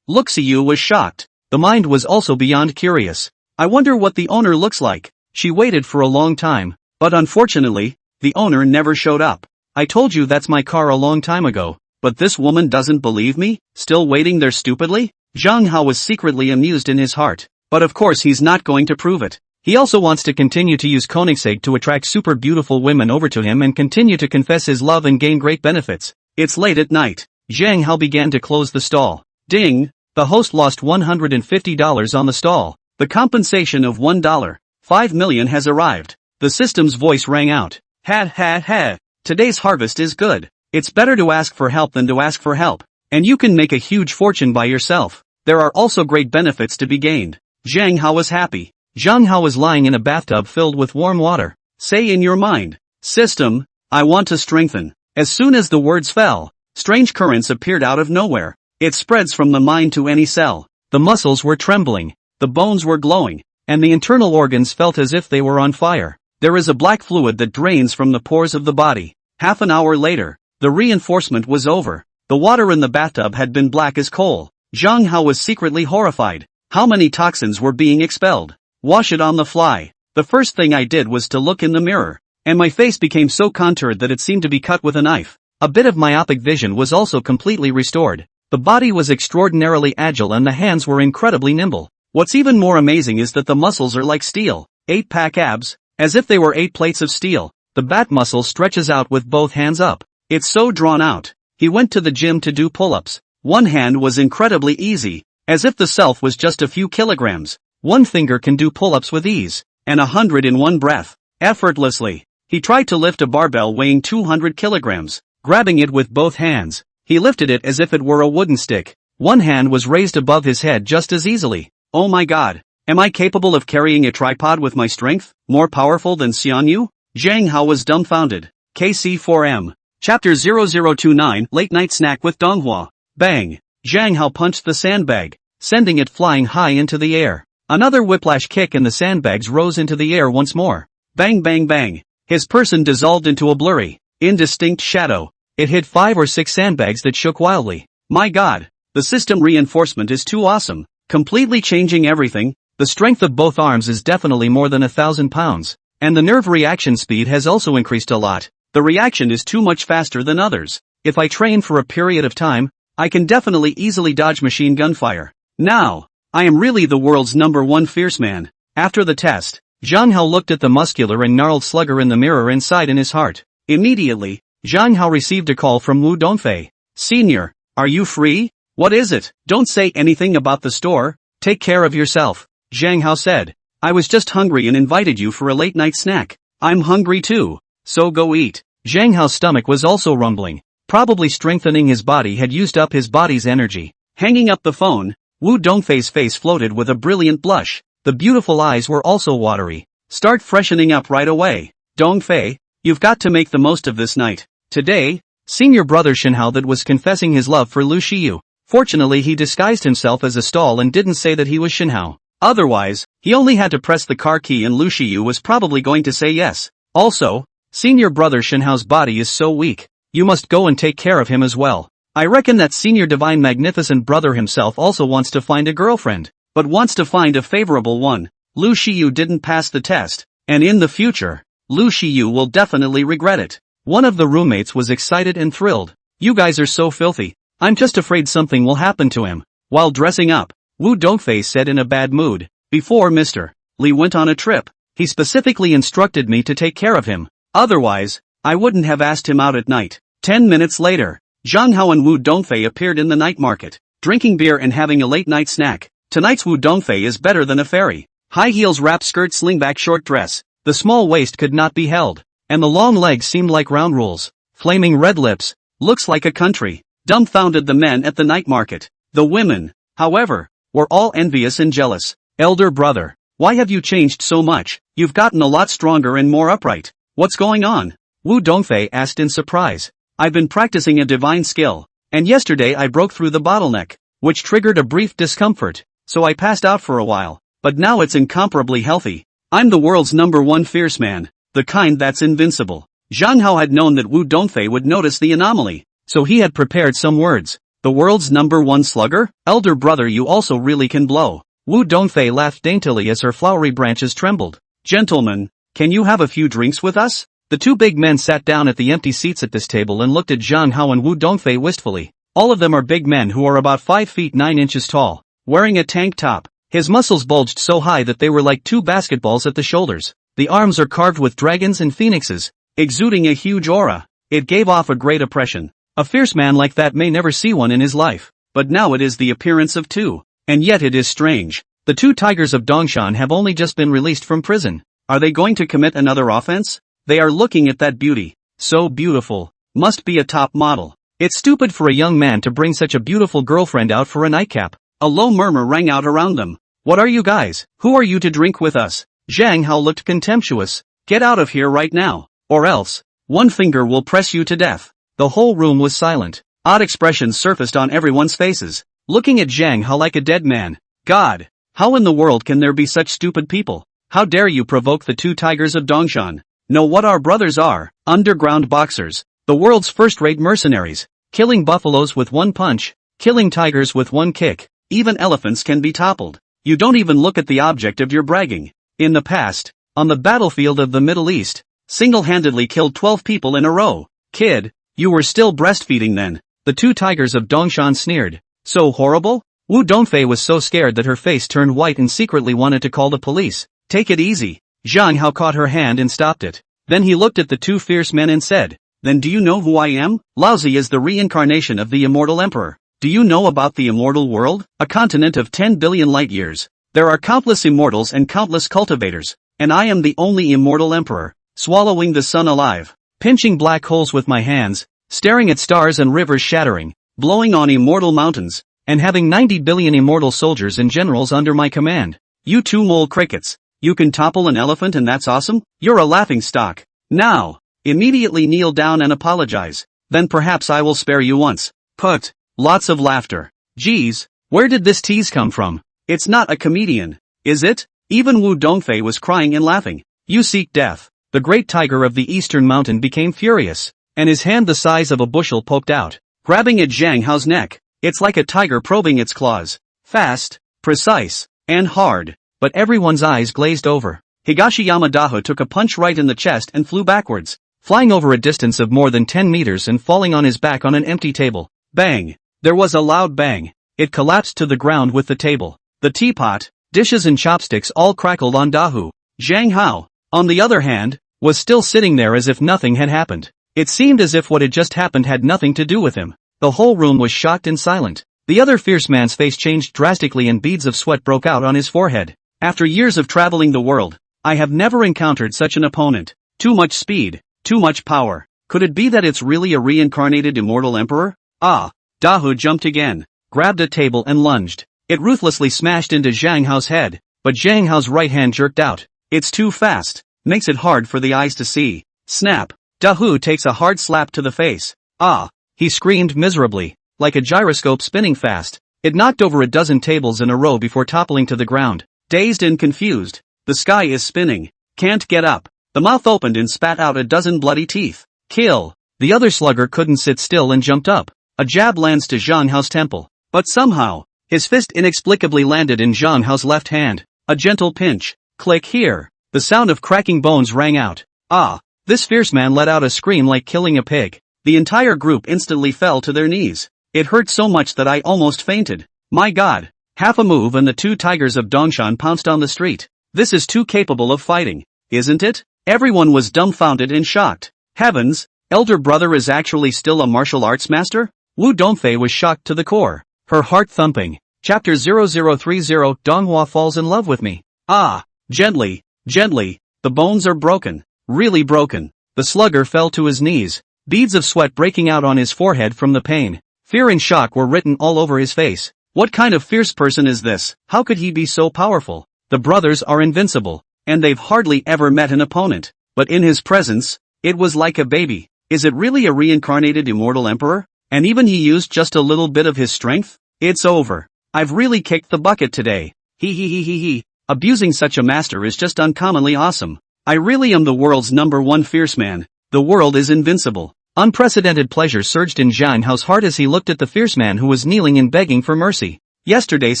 Lu Xiyu was shocked. The mind was also beyond curious. I wonder what the owner looks like. She waited for a long time, but unfortunately, the owner never showed up. I told you that's my car a long time ago, but this woman doesn't believe me? Still waiting there stupidly? Zhang Hao was secretly amused in his heart. But of course he's not going to prove it. He also wants to continue to use Koenigsegg to attract super beautiful women over to him and continue to confess his love and gain great benefits. It's late at night. Zhang Hao began to close the stall. Ding! The host lost $150 on the stall. The compensation of $1.5 million has arrived. The system's voice rang out. Ha ha ha! Today's harvest is good. It's better to ask for help than to ask for help. And you can make a huge fortune by yourself. There are also great benefits to be gained. Zhang Hao was happy. Zhang Hao was lying in a bathtub filled with warm water. Say in your mind, "System, I want to strengthen." As soon as the words fell, strange currents appeared out of nowhere. It spreads from the mind to any cell. The muscles were trembling, the bones were glowing, and the internal organs felt as if they were on fire. There is a black fluid that drains from the pores of the body. Half an hour later, the reinforcement was over. The water in the bathtub had been black as coal. Zhang Hao was secretly horrified. How many toxins were being expelled? Wash it on the fly. The first thing I did was to look in the mirror, and my face became so contoured that it seemed to be cut with a knife. A bit of myopic vision was also completely restored. The body was extraordinarily agile and the hands were incredibly nimble. What's even more amazing is that the muscles are like steel. 8-pack abs, as if they were 8 plates of steel. The bat muscle stretches out with both hands up. It's so drawn out. He went to the gym to do pull-ups. One hand was incredibly easy, as if the self was just a few kilograms. One finger can do pull-ups with ease, and 100 in one breath, effortlessly. He tried to lift a barbell weighing 200 kilograms, grabbing it with both hands. He lifted it as if it were a wooden stick. One hand was raised above his head just as easily. Oh my god, am I capable of carrying a tripod with my strength, more powerful than Xianyu? Zhang Hao was dumbfounded. KC4M. Chapter 0029 Late Night Snack with Donghua. Bang! Zhang Hao punched the sandbag, sending it flying high into the air. Another whiplash kick and the sandbags rose into the air once more. Bang bang bang. His person dissolved into a blurry, indistinct shadow. It hit 5 or 6 sandbags that shook wildly. My god, the system reinforcement is too awesome, completely changing everything. The strength of both arms is definitely more than 1,000 pounds, and the nerve reaction speed has also increased a lot. The reaction is too much faster than others. If I train for a period of time, I can definitely easily dodge machine gun fire. Now, I am really the world's #1 fierce man. After the test, Zhang Hao looked at the muscular and gnarled slugger in the mirror inside in his heart. Immediately, Zhang Hao received a call from Wu Dongfei. Senior, are you free? What is it? Don't say anything about the store. Take care of yourself. Zhang Hao said. I was just hungry and invited you for a late night snack. I'm hungry too. So go eat. Zhang Hao's stomach was also rumbling. Probably strengthening his body had used up his body's energy. Hanging up the phone, Wu Dongfei's face floated with a brilliant blush. The beautiful eyes were also watery. Start freshening up right away. Dongfei, you've got to make the most of this night. Today, senior brother Shinhao that was confessing his love for Lu Shiyu. Fortunately he disguised himself as a stall and didn't say that he was Shinhao. Otherwise, he only had to press the car key and Lu Shiyu was probably going to say yes. Also, senior brother Shinhao's body is so weak. You must go and take care of him as well. I reckon that senior divine magnificent brother himself also wants to find a girlfriend, but wants to find a favorable one. Lu Shiyu didn't pass the test, and in the future, Lu Shiyu will definitely regret it. One of the roommates was excited and thrilled. You guys are so filthy. I'm just afraid something will happen to him. While dressing up, Wu Dongfei said in a bad mood. Before Mr. Li went on a trip, he specifically instructed me to take care of him. Otherwise, I wouldn't have asked him out at night. 10 minutes later, Zhang Hao and Wu Dongfei appeared in the night market, drinking beer and having a late night snack. Tonight's Wu Dongfei is better than a fairy. High heels, wrap skirt, slingback short dress. The small waist could not be held, and the long legs seemed like round rules. Flaming red lips, looks like a country. Dumbfounded the men at the night market. The women, however, were all envious and jealous. Elder brother, why have you changed so much? You've gotten a lot stronger and more upright. What's going on? Wu Dongfei asked in surprise. I've been practicing a divine skill, and yesterday I broke through the bottleneck, which triggered a brief discomfort, so I passed out for a while, but now it's incomparably healthy. I'm the world's #1 fierce man, the kind that's invincible. Zhang Hao had known that Wu Dongfei would notice the anomaly, so he had prepared some words. The world's #1 slugger? Elder brother, you also really can blow. Wu Dongfei laughed daintily as her flowery branches trembled. Gentlemen, can you have a few drinks with us? The two big men sat down at the empty seats at this table and looked at Zhang Hao and Wu Dongfei wistfully. All of them are big men who are about 5 feet 9 inches tall, wearing a tank top, His muscles bulged so high that they were like two basketballs at the shoulders. The arms are carved with dragons and phoenixes, exuding a huge aura. It gave off a great impression. A fierce man like that may never see one in his life, but now it is the appearance of two. And yet it is strange. The two tigers of Dongshan have only just been released from prison. Are they going to commit another offense? They are looking at that beauty. So beautiful. Must be a top model. It's stupid for a young man to bring such a beautiful girlfriend out for a nightcap. A low murmur rang out around them. What are you guys? Who are you to drink with us? Zhang Hao looked contemptuous. Get out of here right now, or else, one finger will press you to death. The whole room was silent. Odd expressions surfaced on everyone's faces, looking at Zhang Hao like a dead man. God, how in the world can there be such stupid people? How dare you provoke the two tigers of Dongshan? Know what our brothers are, underground boxers, the world's first-rate mercenaries, killing buffaloes with one punch, killing tigers with one kick, even elephants can be toppled. You don't even look at the object of your bragging. In the past, on the battlefield of the Middle East, single-handedly killed 12 people in a row. Kid, you were still breastfeeding then. The two tigers of Dongshan sneered. So horrible? Wu Dongfei was so scared that her face turned white and secretly wanted to call the police. Take it easy. Zhang Hao caught her hand and stopped it. Then he looked at the two fierce men and said, Then do you know who I am? Laozi is the reincarnation of the immortal emperor. Do you know about the immortal world? A continent of 10 billion light years. There are countless immortals and countless cultivators, and I am the only immortal emperor, swallowing the sun alive, pinching black holes with my hands, staring at stars and rivers shattering, blowing on immortal mountains, and having 90 billion immortal soldiers and generals under my command. You two mole crickets, you can topple an elephant and that's awesome? You're a laughing stock. Now, immediately kneel down and apologize, then perhaps I will spare you once. Put. Lots of laughter. Geez, where did this tease come from? It's not a comedian, is it? Even Wu Dongfei was crying and laughing. You seek death. The great tiger of the eastern mountain became furious, and his hand the size of a bushel poked out, grabbing at Zhang Hao's neck. It's like a tiger probing its claws. Fast, precise, and hard. But everyone's eyes glazed over. Higashiyama Daho took a punch right in the chest and flew backwards, flying over a distance of more than 10 meters and falling on his back on an empty table. Bang! There was a loud bang. It collapsed to the ground with the table. The teapot, dishes and chopsticks all crackled on Dahu. Zhang Hao, on the other hand, was still sitting there as if nothing had happened. It seemed as if what had just happened had nothing to do with him. The whole room was shocked and silent. The other fierce man's face changed drastically and beads of sweat broke out on his forehead. After years of traveling the world, I have never encountered such an opponent. Too much speed, too much power. Could it be that it's really a reincarnated immortal emperor? Ah! Dahu jumped again, grabbed a table and lunged. It ruthlessly smashed into Zhang Hao's head, but Zhang Hao's right hand jerked out. It's too fast, makes it hard for the eyes to see. Snap! Dahu takes a hard slap to the face. Ah! He screamed miserably, like a gyroscope spinning fast. It knocked over a dozen tables in a row before toppling to the ground. Dazed and confused, the sky is spinning. Can't get up. The mouth opened and spat out a dozen bloody teeth. Kill! The other slugger couldn't sit still and jumped up. A jab lands to Zhang Hao's temple, but somehow, his fist inexplicably landed in Zhang Hao's left hand. A gentle pinch. Click here. The sound of cracking bones rang out. Ah! This fierce man let out a scream like killing a pig. The entire group instantly fell to their knees. It hurt so much that I almost fainted. My God! Half a move and the two tigers of Dongshan pounced on the street. This is too capable of fighting, isn't it? Everyone was dumbfounded and shocked. Heavens! Elder brother is actually still a martial arts master? Wu Dongfei was shocked to the core, her heart thumping. Chapter 0030 Donghua falls in love with me. Ah! Gently, gently, the bones are broken. Really broken. The slugger fell to his knees, beads of sweat breaking out on his forehead from the pain. Fear and shock were written all over his face. What kind of fierce person is this? How could he be so powerful? The brothers are invincible, and they've hardly ever met an opponent. But in his presence, it was like a baby. Is it really a reincarnated immortal emperor? And even he used just a little bit of his strength? It's over. I've really kicked the bucket today. He. Abusing such a master is just uncommonly awesome. I really am the world's #1 fierce man. The world is invincible. Unprecedented pleasure surged in Zhang Hao's heart as he looked at the fierce man who was kneeling and begging for mercy. Yesterday's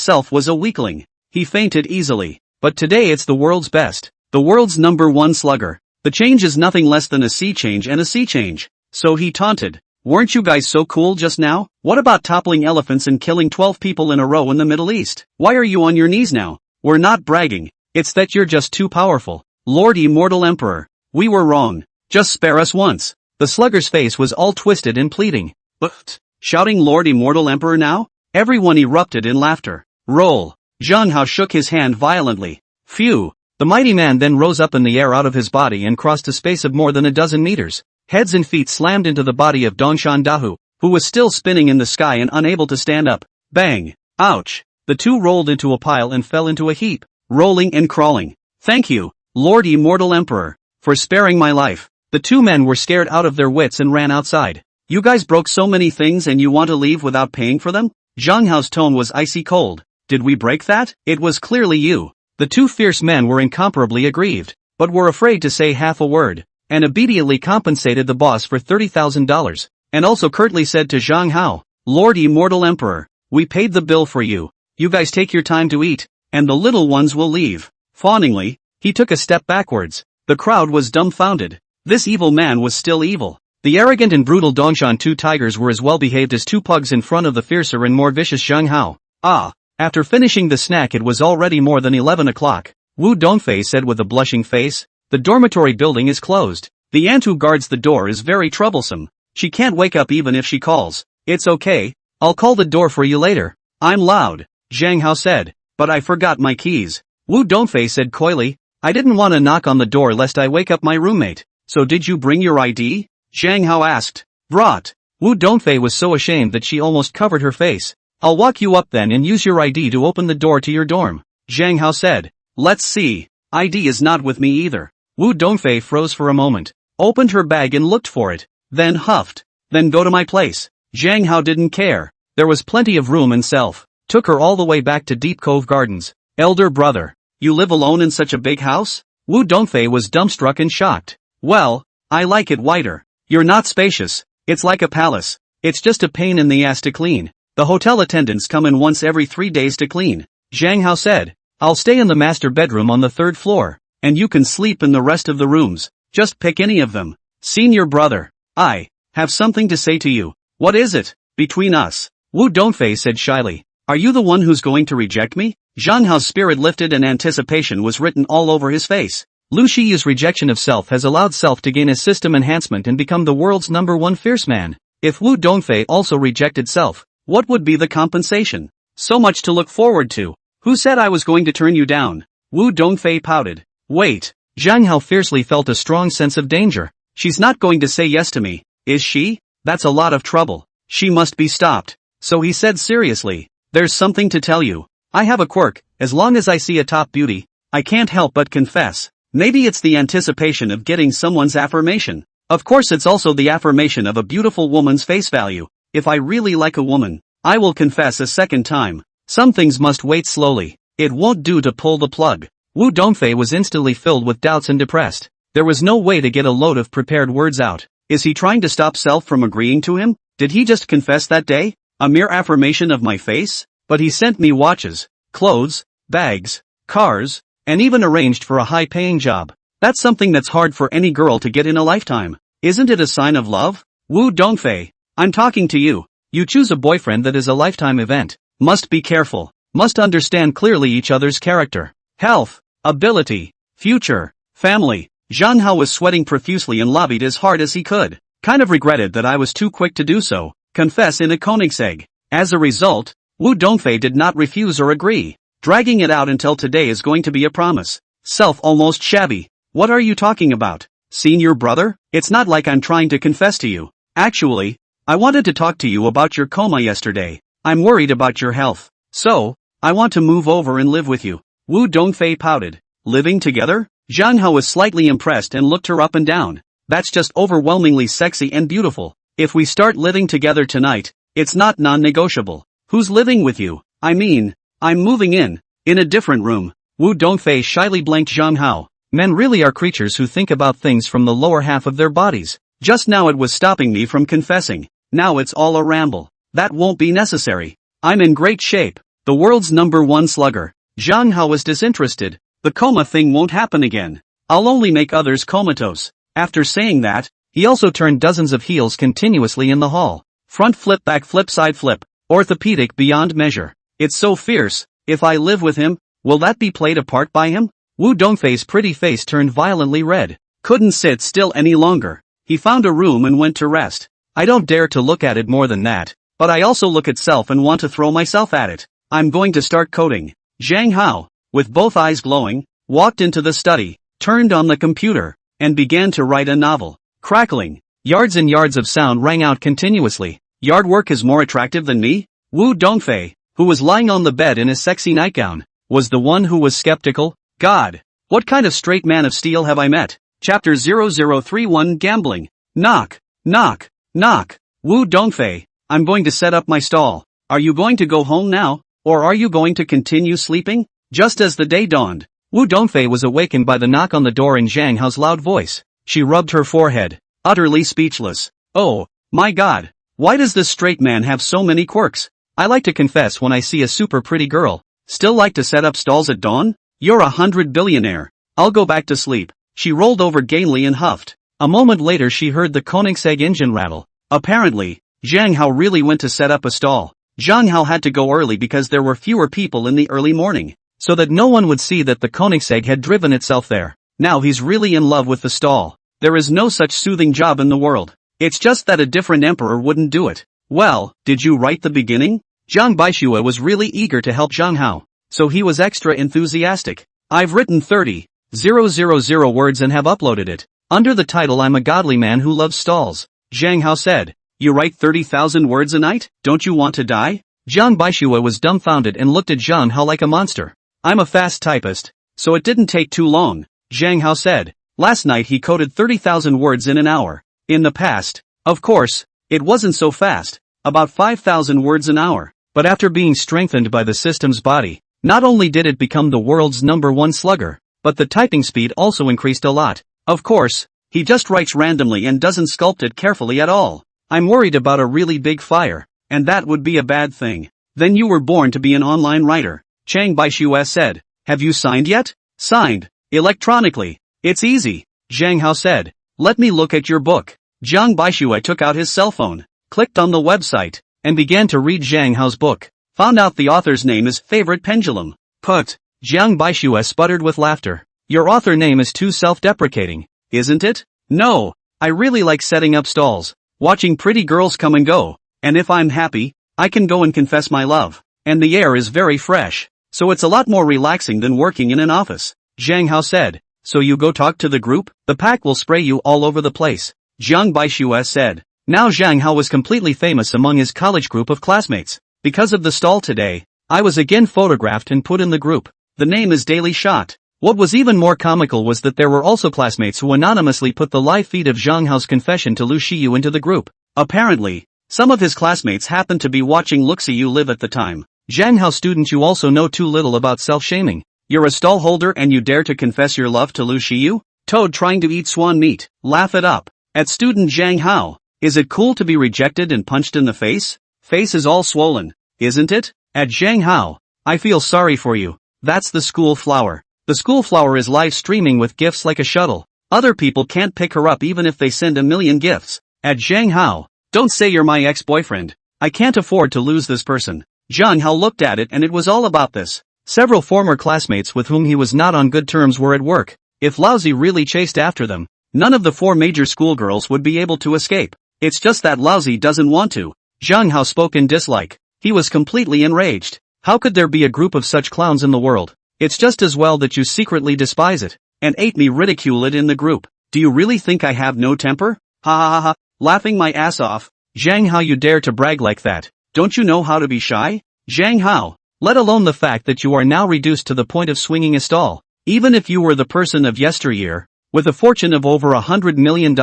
self was a weakling. He fainted easily. But today it's the world's best. The world's #1 slugger. The change is nothing less than a sea change and a sea change. So he taunted. Weren't you guys so cool just now? What about toppling elephants and killing 12 people in a row in the Middle East? Why are you on your knees now? We're not bragging, it's that you're just too powerful. Lord Immortal Emperor, we were wrong. Just spare us once. The slugger's face was all twisted in pleading. But, shouting Lord Immortal Emperor now? Everyone erupted in laughter. Roll. Zhang Hao shook his hand violently. Phew. The mighty man then rose up in the air out of his body and crossed a space of more than a dozen meters. Heads and feet slammed into the body of Dongshan Dahu, who was still spinning in the sky and unable to stand up. Bang! Ouch! The two rolled into a pile and fell into a heap, rolling and crawling. Thank you, Lord Immortal Emperor, for sparing my life. The two men were scared out of their wits and ran outside. You guys broke so many things and you want to leave without paying for them? Zhang Hao's tone was icy cold. Did we break that? It was clearly you. The two fierce men were incomparably aggrieved, but were afraid to say half a word, and immediately compensated the boss for $30,000, and also curtly said to Zhang Hao, Lord Immortal Emperor, we paid the bill for you. You guys take your time to eat, and the little ones will leave. Fawningly, he took a step backwards. The crowd was dumbfounded. This evil man was still evil. The arrogant and brutal Dongshan two tigers were as well behaved as two pugs in front of the fiercer and more vicious Zhang Hao. After finishing the snack it was already more than 11 o'clock. Wu Dongfei said with a blushing face, the dormitory building is closed. The aunt who guards the door is very troublesome. She can't wake up even if she calls. It's okay, I'll call the door for you later. I'm loud, Zhang Hao said, but I forgot my keys. Wu Dongfei said coyly, I didn't want to knock on the door lest I wake up my roommate. So did you bring your ID? Zhang Hao asked. Brought. Wu Dongfei was so ashamed that she almost covered her face. I'll walk you up then and use your ID to open the door to your dorm, Zhang Hao said. Let's see. ID is not with me either. Wu Dongfei froze for a moment, opened her bag and looked for it, then huffed. Then go to my place. Zhang Hao didn't care. There was plenty of room and self. Took her all the way back to Deep Cove Gardens. Elder brother, you live alone in such a big house? Wu Dongfei was dumbstruck and shocked. Well, I like it wider. You're not spacious. It's like a palace. It's just a pain in the ass to clean. The hotel attendants come in once every 3 days to clean. Zhang Hao said, I'll stay in the master bedroom on the 3rd floor, and you can sleep in the rest of the rooms. Just pick any of them. Senior brother, I have something to say to you. What is it? Between us. Wu Dongfei said shyly. Are you the one who's going to reject me? Zhang Hao's spirit lifted and anticipation was written all over his face. Lu Shiyu's rejection of self has allowed self to gain a system enhancement and become the world's #1 fierce man. If Wu Dongfei also rejected self, what would be the compensation? So much to look forward to. Who said I was going to turn you down? Wu Dongfei pouted. Wait. Zhang Hao fiercely felt a strong sense of danger. She's not going to say yes to me, is she? That's a lot of trouble. She must be stopped. So he said seriously, there's something to tell you. I have a quirk. As long as I see a top beauty, I can't help but confess. Maybe it's the anticipation of getting someone's affirmation. Of course it's also the affirmation of a beautiful woman's face value. If I really like a woman, I will confess a second time. Some things must wait slowly. It won't do to pull the plug. Wu Dongfei was instantly filled with doubts and depressed. There was no way to get a load of prepared words out. Is he trying to stop self from agreeing to him? Did he just confess that day? A mere affirmation of my face? But he sent me watches, clothes, bags, cars, and even arranged for a high-paying job. That's something that's hard for any girl to get in a lifetime. Isn't it a sign of love? Wu Dongfei, I'm talking to you. You choose a boyfriend that is a lifetime event. Must be careful. Must understand clearly each other's character, health, ability, future, family. Zhang Hao was sweating profusely and lobbied as hard as he could. Kind of regretted that I was too quick to do so. Confess in a Koenigsegg. As a result, Wu Dongfei did not refuse or agree. Dragging it out until today is going to be a promise. Self almost shabby. What are you talking about? Senior brother? It's not like I'm trying to confess to you. Actually, I wanted to talk to you about your coma yesterday. I'm worried about your health. So, I want to move over and live with you. Wu Dongfei pouted. Living together? Zhang Hao was slightly impressed and looked her up and down. That's just overwhelmingly sexy and beautiful. If we start living together tonight, it's not non-negotiable. Who's living with you? I mean, I'm moving in a different room. Wu Dongfei shyly blanked Zhang Hao. Men really are creatures who think about things from the lower half of their bodies. Just now it was stopping me from confessing. Now it's all a ramble. That won't be necessary. I'm in great shape. The world's #1 slugger. Zhang Hao was disinterested. The coma thing won't happen again. I'll only make others comatose. After saying that, he also turned dozens of heels continuously in the hall. Front flip, back flip, side flip. Orthopedic beyond measure. It's so fierce. If I live with him, Will that be played a part by him? Woo Dongfei's pretty face turned violently red. Couldn't sit still any longer. He found a room and went to rest. I don't dare to look at it more than that, but I also look at self and want to throw myself at it. I'm going to start coding. Zhang Hao, with both eyes glowing, walked into the study, turned on the computer, and began to write a novel. Crackling. Yards and yards of sound rang out continuously. Yard work is more attractive than me? Wu Dongfei, who was lying on the bed in his sexy nightgown, was the one who was skeptical. God, what kind of straight man of steel have I met? Chapter 0031 Gambling. Knock, knock, knock. Wu Dongfei, I'm going to set up my stall. Are you going to go home now, or are you going to continue sleeping? Just as the day dawned, Wu Dongfei was awakened by the knock on the door in Zhang Hao's loud voice. She rubbed her forehead, utterly speechless. Oh, my God, why does this straight man have so many quirks? I like to confess when I see a super pretty girl. Still like to set up stalls at dawn? You're 100 billionaire. I'll go back to sleep. She rolled over gaily and huffed. A moment later she heard the Koenigsegg engine rattle. Apparently, Zhang Hao really went to set up a stall. Zhang Hao had to go early because there were fewer people in the early morning, so that no one would see that the Koenigsegg had driven itself there. Now he's really in love with the stall. There is no such soothing job in the world. It's just that a different emperor wouldn't do it. Well, did you write the beginning? Zhang Baixue was really eager to help Zhang Hao, so he was extra enthusiastic. I've written 30,000 words and have uploaded it. Under the title I'm a godly man who loves stalls. Zhang Hao said. You write 30,000 words a night? Don't you want to die? Zhang Baixue was dumbfounded and looked at Zhang Hao like a monster. I'm a fast typist, so it didn't take too long, Zhang Hao said. Last night he coded 30,000 words in an hour. In the past, of course, it wasn't so fast, about 5,000 words an hour. But after being strengthened by the system's body, not only did it become the world's #1 slugger, but the typing speed also increased a lot. Of course, he just writes randomly and doesn't sculpt it carefully at all. I'm worried about a really big fire, and that would be a bad thing. Then you were born to be an online writer, Chang Baixue said. Have you signed yet? Signed, electronically. It's easy, Zhang Hao said. Let me look at your book. Zhang Baixue took out his cell phone, clicked on the website, and began to read Zhang Hao's book. Found out the author's name is Favorite Pendulum. Put. Zhang Baixue sputtered with laughter. Your author name is too self-deprecating, isn't it? No, I really like setting up stalls, watching pretty girls come and go, and if I'm happy, I can go and confess my love. And the air is very fresh, so it's a lot more relaxing than working in an office, Zhang Hao said. So you go talk to the group? The pack will spray you all over the place, Zhang Baixue said. Now Zhang Hao was completely famous among his college group of classmates. Because of the stall today, I was again photographed and put in the group. The name is Daily Shot. What was even more comical was that there were also classmates who anonymously put the live feed of Zhang Hao's confession to Lu Xiyu into the group. Apparently, some of his classmates happened to be watching Lu Xiyu live at the time. Zhang Hao student, you also know too little about self-shaming. You're a stall holder and you dare to confess your love to Lu Xiyu? Toad trying to eat swan meat. Laugh it up. At student Zhang Hao, is it cool to be rejected and punched in the face? Face is all swollen, isn't it? At Zhang Hao, I feel sorry for you. That's the school flower. The school flower is live streaming with gifts like a shuttle. Other people can't pick her up even if they send a million gifts. At Zhang Hao, don't say you're my ex-boyfriend. I can't afford to lose this person. Zhang Hao looked at it and it was all about this. Several former classmates with whom he was not on good terms were at work. If Laozi really chased after them, none of the 4 major schoolgirls would be able to escape. It's just that Laozi doesn't want to. Zhang Hao spoke in dislike. He was completely enraged. How could there be a group of such clowns in the world? It's just as well that you secretly despise it, and ate me ridicule it in the group. Do you really think I have no temper? Ha ha ha ha, laughing my ass off. Zhang Hao, you dare to brag like that? Don't you know how to be shy? Zhang Hao, let alone the fact that you are now reduced to the point of swinging a stall. Even if you were the person of yesteryear, with a fortune of over $100 million,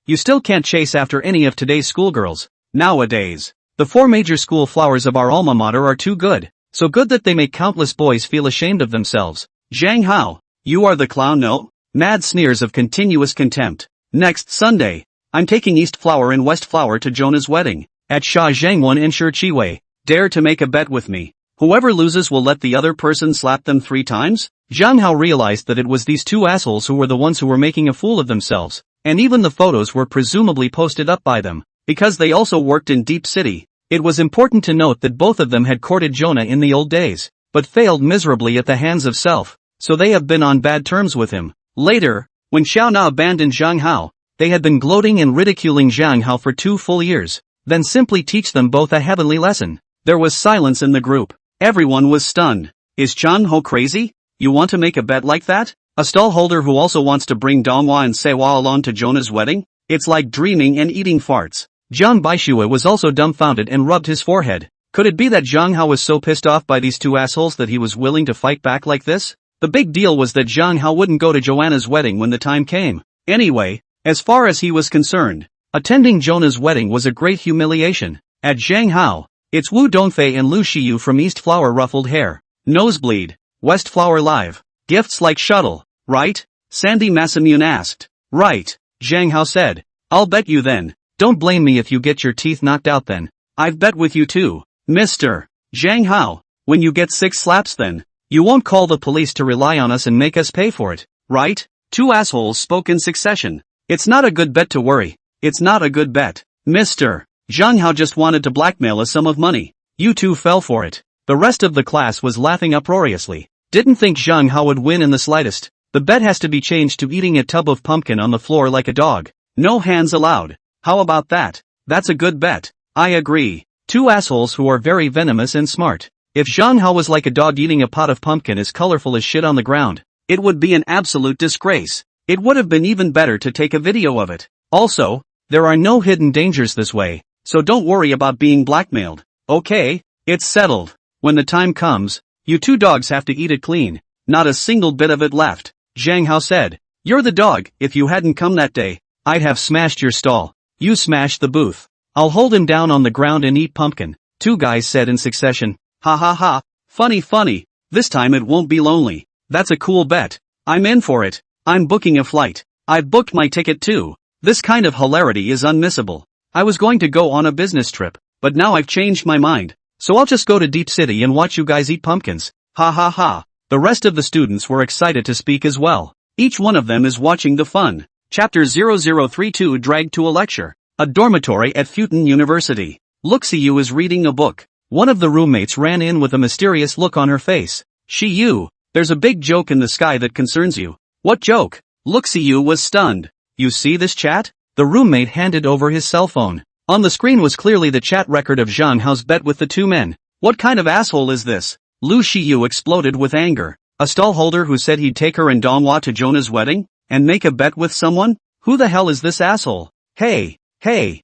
you still can't chase after any of today's schoolgirls. Nowadays, the 4 major school flowers of our alma mater are too good, so good that they make countless boys feel ashamed of themselves. Zhang Hao, you are the clown, no? Mad sneers of continuous contempt. Next Sunday, I'm taking East Flower and West Flower to Jonah's wedding, at Sha Zhangwan in Shichiwei. Dare to make a bet with me. Whoever loses will let the other person slap them 3 times? Zhang Hao realized that it was these 2 assholes who were the ones who were making a fool of themselves, and even the photos were presumably posted up by them, because they also worked in Deep City. It was important to note that both of them had courted Jonah in the old days. but failed miserably at the hands of Self, so they have been on bad terms with him. Later, when Xiao Na abandoned Zhang Hao, they had been gloating and ridiculing Zhang Hao for 2 full years, then simply teach them both a heavenly lesson. There was silence in the group. Everyone was stunned. Is Zhang Hao crazy? You want to make a bet like that? A stallholder who also wants to bring Donghua and Seiwa along to Jonah's wedding? It's like dreaming and eating farts. Jiang Baixue was also dumbfounded and rubbed his forehead. Could it be that Zhang Hao was so pissed off by these 2 assholes that he was willing to fight back like this? The big deal was that Zhang Hao wouldn't go to Joanna's wedding when the time came. Anyway, as far as he was concerned, attending Jonah's wedding was a great humiliation. At Zhang Hao, it's Wu Dongfei and Lu Shiyu from East Flower ruffled hair. Nosebleed. West Flower live. Gifts like shuttle, right? Sandy Masamune asked. Right, Zhang Hao said. I'll bet you then. Don't blame me if you get your teeth knocked out then. I've bet with you too. Mr. Zhang Hao, when you get 6 slaps then, you won't call the police to rely on us and make us pay for it, right? 2 assholes spoke in succession. It's not a good bet to worry. It's not a good bet. Mr. Zhang Hao just wanted to blackmail a sum of money. You 2 fell for it. The rest of the class was laughing uproariously. Didn't think Zhang Hao would win in the slightest. The bet has to be changed to eating a tub of pumpkin on the floor like a dog. No hands allowed. How about that? That's a good bet. I agree. 2 assholes who are very venomous and smart. If Zhang Hao was like a dog eating a pot of pumpkin as colorful as shit on the ground, it would be an absolute disgrace. It would have been even better to take a video of it. Also, there are no hidden dangers this way, so don't worry about being blackmailed. Okay, it's settled. When the time comes, you 2 dogs have to eat it clean. Not a single bit of it left. Zhang Hao said. You're the dog. If you hadn't come that day, I'd have smashed your stall. You smashed the booth. I'll hold him down on the ground and eat pumpkin. 2 guys said in succession. Ha ha ha. Funny. This time it won't be lonely. That's a cool bet. I'm in for it. I'm booking a flight. I've booked my ticket too. This kind of hilarity is unmissable. I was going to go on a business trip, but now I've changed my mind. So I'll just go to Deep City and watch you guys eat pumpkins. Ha ha ha. The rest of the students were excited to speak as well. Each one of them is watching the fun. Chapter 0032 Dragged to a Lecture. A dormitory at Futon University. Luxiu is reading a book. One of the roommates ran in with a mysterious look on her face. Shiyu, there's a big joke in the sky that concerns you. What joke? Luxiu was stunned. You see this chat? The roommate handed over his cell phone. On the screen was clearly the chat record of Zhang Hao's bet with the 2 men. What kind of asshole is this? Lu Shiyu exploded with anger. A stallholder who said he'd take her and Donghua to Jonah's wedding, and make a bet with someone? Who the hell is this asshole? Hey, I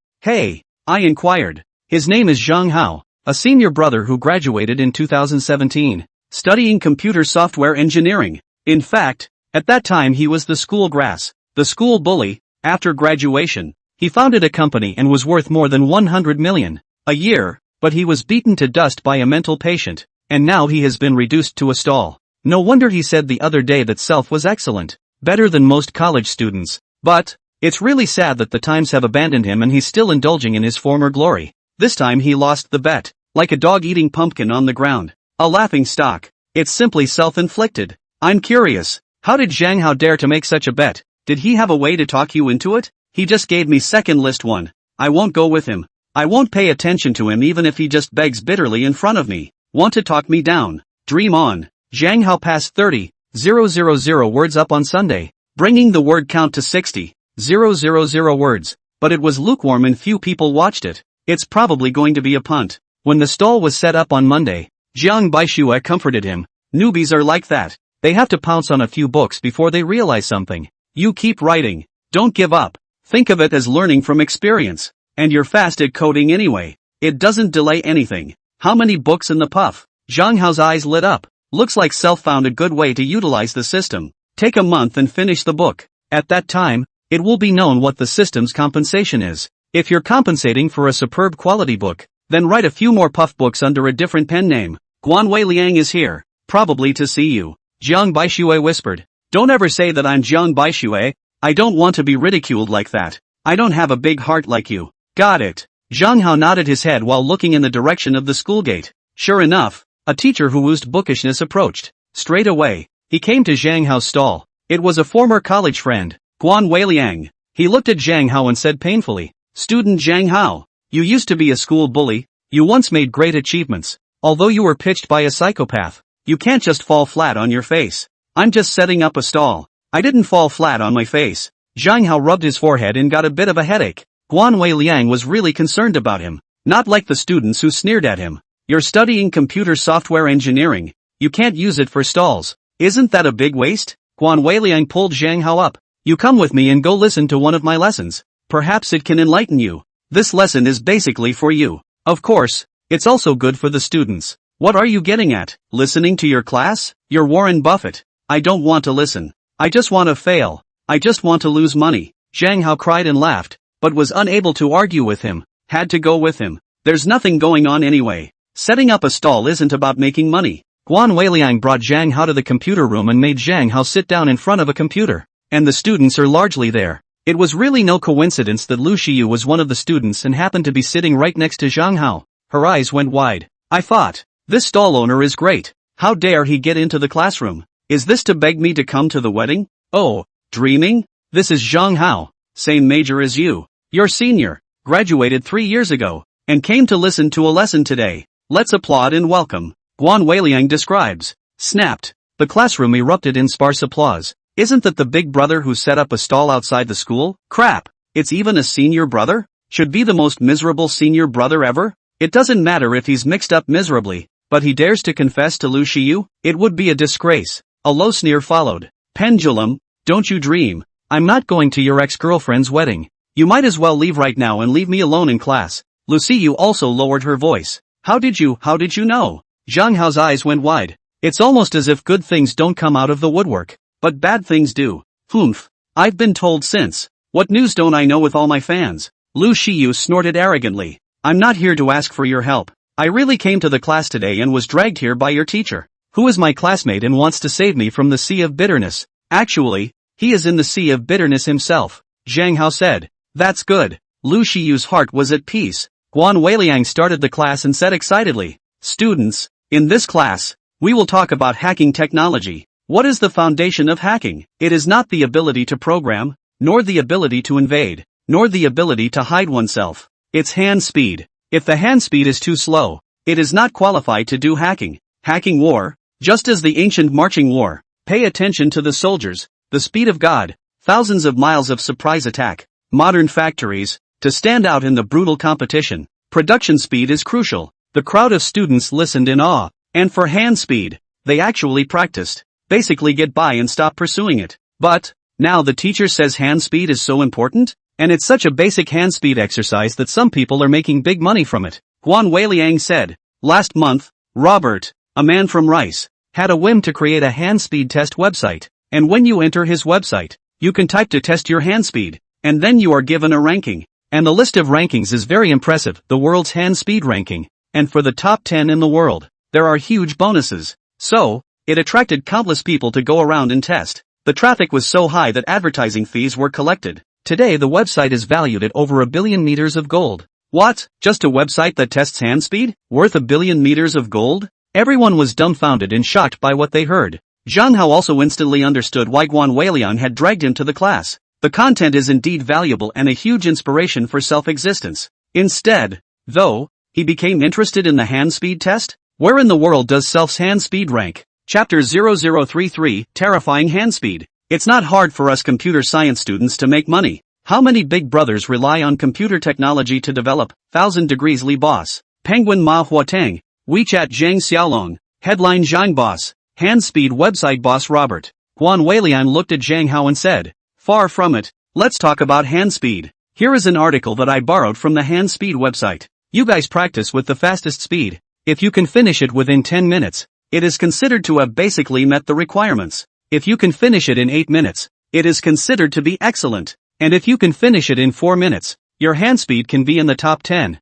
inquired. His name is Zhang Hao, a senior brother who graduated in 2017, studying computer software engineering. In fact, at that time he was the school grass, the school bully. After graduation, he founded a company and was worth more than 100 million a year, but he was beaten to dust by a mental patient, and now he has been reduced to a stall. No wonder he said the other day that Self was excellent, better than most college students. But it's really sad that the times have abandoned him and he's still indulging in his former glory. This time he lost the bet, like a dog eating pumpkin on the ground. A laughing stock. It's simply self-inflicted. I'm curious, how did Zhang Hao dare to make such a bet? Did he have a way to talk you into it? He just gave me second list 1. I won't go with him. I won't pay attention to him even if he just begs bitterly in front of me. Want to talk me down? Dream on. Zhang Hao passed 30,000 words up on Sunday, bringing the word count to 60,000 words, but it was lukewarm and few people watched it. It's probably going to be a punt. When the stall was set up on Monday, Jiang Baixue comforted him. Newbies are like that. They have to pounce on a few books before they realize something. You keep writing. Don't give up. Think of it as learning from experience. And you're fast at coding anyway. It doesn't delay anything. How many books in the puff? Zhang Hao's eyes lit up. Looks like Self found a good way to utilize the system. Take a month and finish the book. At that time, it will be known what the system's compensation is. If you're compensating for a superb quality book, then write a few more puff books under a different pen name. Guanwei Liang is here, probably to see you. Jiang Baixue whispered. Don't ever say that I'm Jiang Baixue. I don't want to be ridiculed like that. I don't have a big heart like you. Got it. Zhang Hao nodded his head while looking in the direction of the school gate. Sure enough, a teacher who oozed bookishness approached. Straight away, he came to Zhang Hao's stall. It was a former college friend, Guan Weiliang. He looked at Zhang Hao and said painfully, Student Zhang Hao, you used to be a school bully. You once made great achievements. Although you were pitched by a psychopath, You can't just fall flat on your face. I'm just setting up a stall. I didn't fall flat on my face. Zhang Hao rubbed his forehead and got a bit of a headache. Guan Weiliang was really concerned about him. Not like the students who sneered at him. You're studying computer software engineering. You can't use it for stalls. Isn't that a big waste? Guan Weiliang pulled Zhang Hao up. You come with me and go listen to one of my lessons. Perhaps it can enlighten you. This lesson is basically for you. Of course, it's also good for the students. What are you getting at? Listening to your class? You're Warren Buffett. I don't want to listen. I just want to fail. I just want to lose money. Zhang Hao cried and laughed, but was unable to argue with him. Had to go with him. There's nothing going on anyway. Setting up a stall isn't about making money. Guan Weiliang brought Zhang Hao to the computer room and made Zhang Hao sit down in front of a computer. And the students are largely there. It was really no coincidence that Lu Xiyu was one of the students and happened to be sitting right next to Zhang Hao. Her eyes went wide. I thought, this stall owner is great. How dare he get into the classroom? Is this to beg me to come to the wedding? Oh, dreaming? This is Zhang Hao. Same major as you. You're senior. Graduated 3 years ago. And came to listen to a lesson today. Let's applaud and welcome. Guan Weiliang describes. Snapped. The classroom erupted in sparse applause. Isn't that the big brother who set up a stall outside the school? Crap. It's even a senior brother? Should be the most miserable senior brother ever? It doesn't matter if he's mixed up miserably, but he dares to confess to Lu Xiyu? It would be a disgrace. A low sneer followed. Pendulum, don't you dream. I'm not going to your ex-girlfriend's wedding. You might as well leave right now and leave me alone in class. Lu Xiyu also lowered her voice. How did you know? Zhang Hao's eyes went wide. It's almost as if good things don't come out of the woodwork. But bad things do. Humph. I've been told since. What news don't I know with all my fans? Lu Xiyu snorted arrogantly. I'm not here to ask for your help. I really came to the class today and was dragged here by your teacher, who is my classmate and wants to save me from the sea of bitterness. Actually, he is in the sea of bitterness himself, Zhang Hao said. That's good. Lu Xiyu's heart was at peace. Guan Weiliang started the class and said excitedly, Students, in this class, we will talk about hacking technology. What is the foundation of hacking? It is not the ability to program, nor the ability to invade, nor the ability to hide oneself. It's hand speed. If the hand speed is too slow, it is not qualified to do hacking. Hacking war, just as the ancient marching war. Pay attention to the soldiers, the speed of God, thousands of miles of surprise attack, modern factories, to stand out in the brutal competition. Production speed is crucial. The crowd of students listened in awe, and for hand speed, they actually practiced. Basically get by and stop pursuing it. But, now the teacher says hand speed is so important? And it's such a basic hand speed exercise that some people are making big money from it. Guan Weiliang said, last month, Robert, a man from Rice, had a whim to create a hand speed test website. And when you enter his website, you can type to test your hand speed, and then you are given a ranking. And the list of rankings is very impressive, the world's hand speed ranking. And for the top 10 in the world, there are huge bonuses. So, it attracted countless people to go around and test. The traffic was so high that advertising fees were collected. Today the website is valued at over 1 billion meters of gold. What? Just a website that tests hand speed? Worth 1 billion meters of gold? Everyone was dumbfounded and shocked by what they heard. Zhang Hao also instantly understood why Guan Weiliang had dragged him to the class. The content is indeed valuable and a huge inspiration for self-existence. Instead, though, he became interested in the hand speed test? Where in the world does self's hand speed rank? Chapter 0033, Terrifying Hand Speed. It's not hard for us computer science students to make money. How many big brothers rely on computer technology to develop? 1000 Degrees Li Boss. Penguin Ma Huatang. WeChat Zhang Xiaolong. Headline Zhang Boss. Hand Speed Website Boss Robert. Guan Weiliang looked at Zhang Hao and said, Far from it. Let's talk about hand speed. Here is an article that I borrowed from the hand speed website. You guys practice with the fastest speed. If you can finish it within 10 minutes, it is considered to have basically met the requirements. If you can finish it in 8 minutes, it is considered to be excellent. And if you can finish it in 4 minutes, your hand speed can be in the top 10,000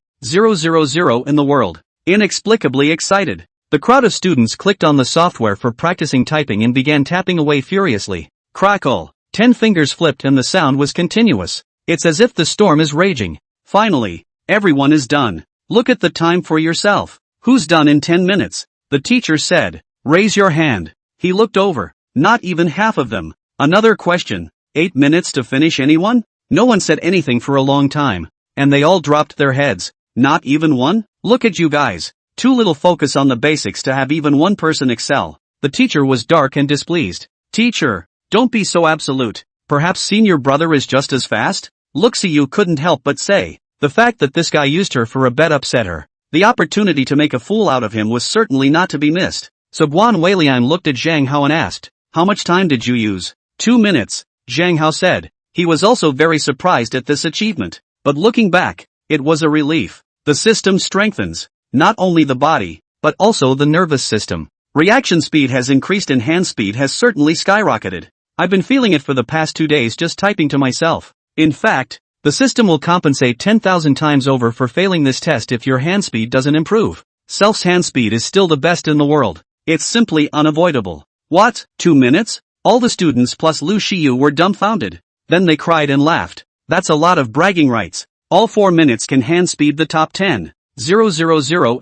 in the world. Inexplicably excited, the crowd of students clicked on the software for practicing typing and began tapping away furiously. Crackle. 10 fingers flipped and the sound was continuous. It's as if the storm is raging. Finally, everyone is done. Look at the time for yourself. Who's done in 10 minutes? The teacher said, raise your hand. He looked over. Not even half of them. Another question. 8 minutes to finish anyone? No one said anything for a long time. And they all dropped their heads. Not even one? Look at you guys. Too little focus on the basics to have even one person excel. The teacher was dark and displeased. Teacher, don't be so absolute. Perhaps senior brother is just as fast? Luxiu couldn't help but say. The fact that this guy used her for a bet upset her. The opportunity to make a fool out of him was certainly not to be missed. So Guan Weiliang looked at Zhang Hao and asked, how much time did you use? 2 minutes, Zhang Hao said. He was also very surprised at this achievement. But looking back, it was a relief. The system strengthens, not only the body, but also the nervous system. Reaction speed has increased and hand speed has certainly skyrocketed. I've been feeling it for the past 2 days just typing to myself. In fact, the system will compensate 10,000 times over for failing this test if your hand speed doesn't improve. Self's hand speed is still the best in the world. It's simply unavoidable. What? 2 minutes? All the students plus Lu Shiyu were dumbfounded. Then they cried and laughed. That's a lot of bragging rights. All 4 minutes can hand speed the top 10,000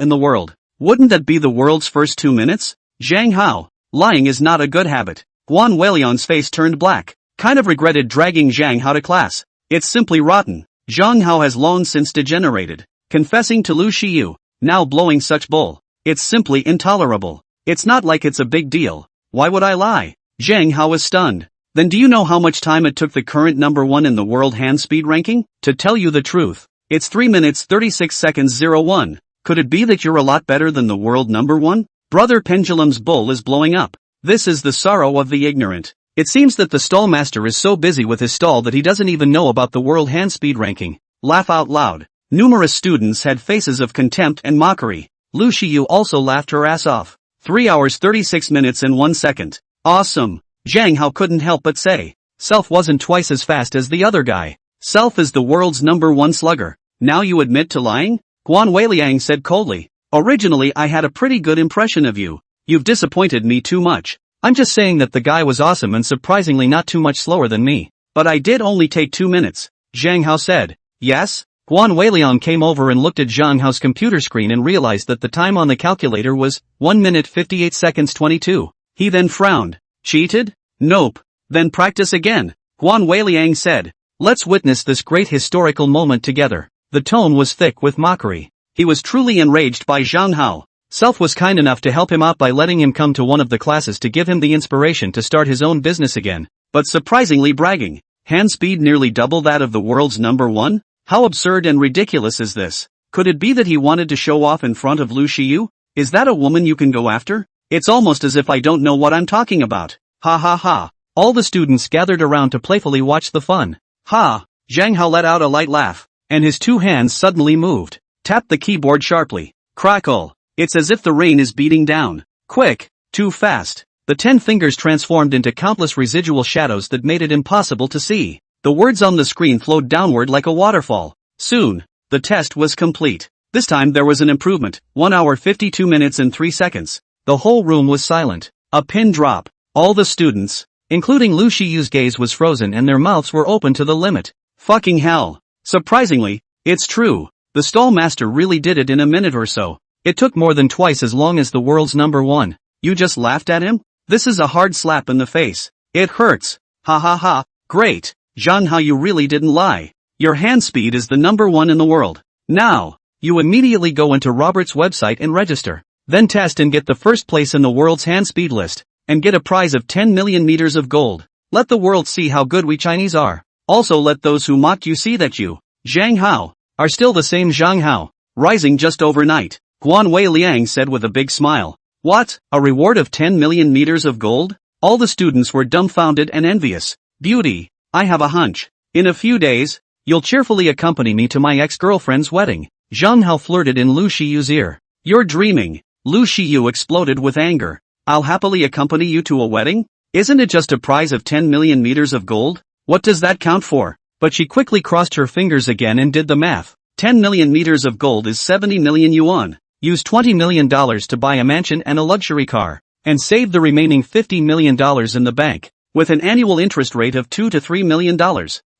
in the world. Wouldn't that be the world's first 2 minutes? Zhang Hao, lying is not a good habit. Guan Weiliang's face turned black. Kind of regretted dragging Zhang Hao to class. It's simply rotten. Zhang Hao has long since degenerated. Confessing to Lu Shiyu, now blowing such bull. It's simply intolerable. It's not like it's a big deal. Why would I lie? Zhang Hao was stunned. Then do you know how much time it took the current number 1 in the world hand speed ranking? To tell you the truth, it's 3 minutes 36 seconds 01. Could it be that you're a lot better than the world number 1? Brother Pendulum's bull is blowing up. This is the sorrow of the ignorant. It seems that the stall master is so busy with his stall that he doesn't even know about the world hand speed ranking. Laugh out loud. Numerous students had faces of contempt and mockery. Lu Shiyu also laughed her ass off. 3 hours 36 minutes and 1 second. Awesome. Zhang Hao couldn't help but say. Self wasn't twice as fast as the other guy. Self is the world's number 1 slugger. Now you admit to lying? Guan Weiliang said coldly. Originally I had a pretty good impression of you. You've disappointed me too much. I'm just saying that the guy was awesome and surprisingly not too much slower than me. But I did only take 2 minutes, Zhang Hao said. Yes? Guan Weiliang came over and looked at Zhang Hao's computer screen and realized that the time on the calculator was 1 minute 58 seconds 22. He then frowned. Cheated? Nope. Then practice again, Guan Weiliang said. Let's witness this great historical moment together. The tone was thick with mockery. He was truly enraged by Zhang Hao. Self was kind enough to help him out by letting him come to one of the classes to give him the inspiration to start his own business again, but surprisingly bragging. Hand speed nearly double that of the world's number 1? How absurd and ridiculous is this? Could it be that he wanted to show off in front of Lu Shiyu? Is that a woman you can go after? It's almost as if I don't know what I'm talking about. Ha ha ha. All the students gathered around to playfully watch the fun. Ha! Zhang Hao let out a light laugh, and his 2 hands suddenly moved. Tapped the keyboard sharply. Crackle. It's as if the rain is beating down. Quick. Too fast. The 10 fingers transformed into countless residual shadows that made it impossible to see. The words on the screen flowed downward like a waterfall. Soon, the test was complete. This time there was an improvement. 1 hour 52 minutes and 3 seconds. The whole room was silent. A pin drop. All the students, including Lu Shiyu's gaze was frozen and their mouths were open to the limit. Fucking hell. Surprisingly, it's true. The stall master really did it in a minute or so. It took more than twice as long as the world's number 1. You just laughed at him? This is a hard slap in the face. It hurts. Ha ha ha. Great. Zhang Hao, you really didn't lie. Your hand speed is the number 1 in the world. Now, you immediately go into Robert's website and register. Then test and get the first place in the world's hand speed list. And get a prize of 10 million meters of gold. Let the world see how good we Chinese are. Also let those who mocked you see that you, Zhang Hao, are still the same Zhang Hao, rising just overnight. Guan Weiliang said with a big smile. What? A reward of 10 million meters of gold? All the students were dumbfounded and envious. Beauty, I have a hunch. In a few days, you'll cheerfully accompany me to my ex-girlfriend's wedding. Zhang Hao flirted in Lu Shiyu's ear. You're dreaming. Lu Shiyu exploded with anger. I'll happily accompany you to a wedding? Isn't it just a prize of 10 million meters of gold? What does that count for? But she quickly crossed her fingers again and did the math. 10 million meters of gold is 70 million yuan. Use $20 million to buy a mansion and a luxury car. And save the remaining $50 million in the bank. With an annual interest rate of $2 to $3 million.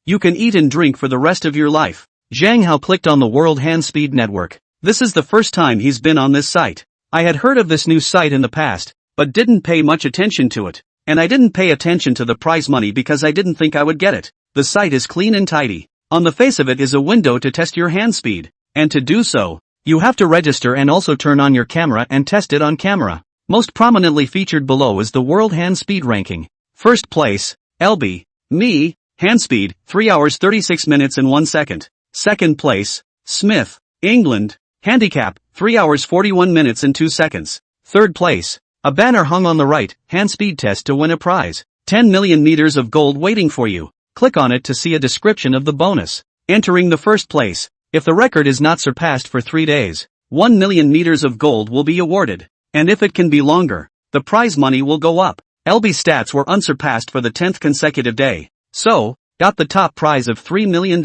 You can eat and drink for the rest of your life. Zhang Hao clicked on the World Hand Speed Network. This is the first time he's been on this site. I had heard of this new site in the past, but didn't pay much attention to it. And I didn't pay attention to the prize money because I didn't think I would get it. The site is clean and tidy. On the face of it is a window to test your hand speed. And to do so, you have to register and also turn on your camera and test it on camera. Most prominently featured below is the World Hand Speed Ranking. First place, LB, me, hand speed, 3 hours 36 minutes and 1 second. Second place, Smith, England, handicap, 3 hours 41 minutes and 2 seconds. Third place, a banner hung on the right, hand speed test to win a prize. 10 million meters of gold waiting for you. Click on it to see a description of the bonus. Entering the first place. If the record is not surpassed for 3 days, 1 million meters of gold will be awarded. And if it can be longer, the prize money will go up. LB stats were unsurpassed for the 10th consecutive day. So, got the top prize of $3 million.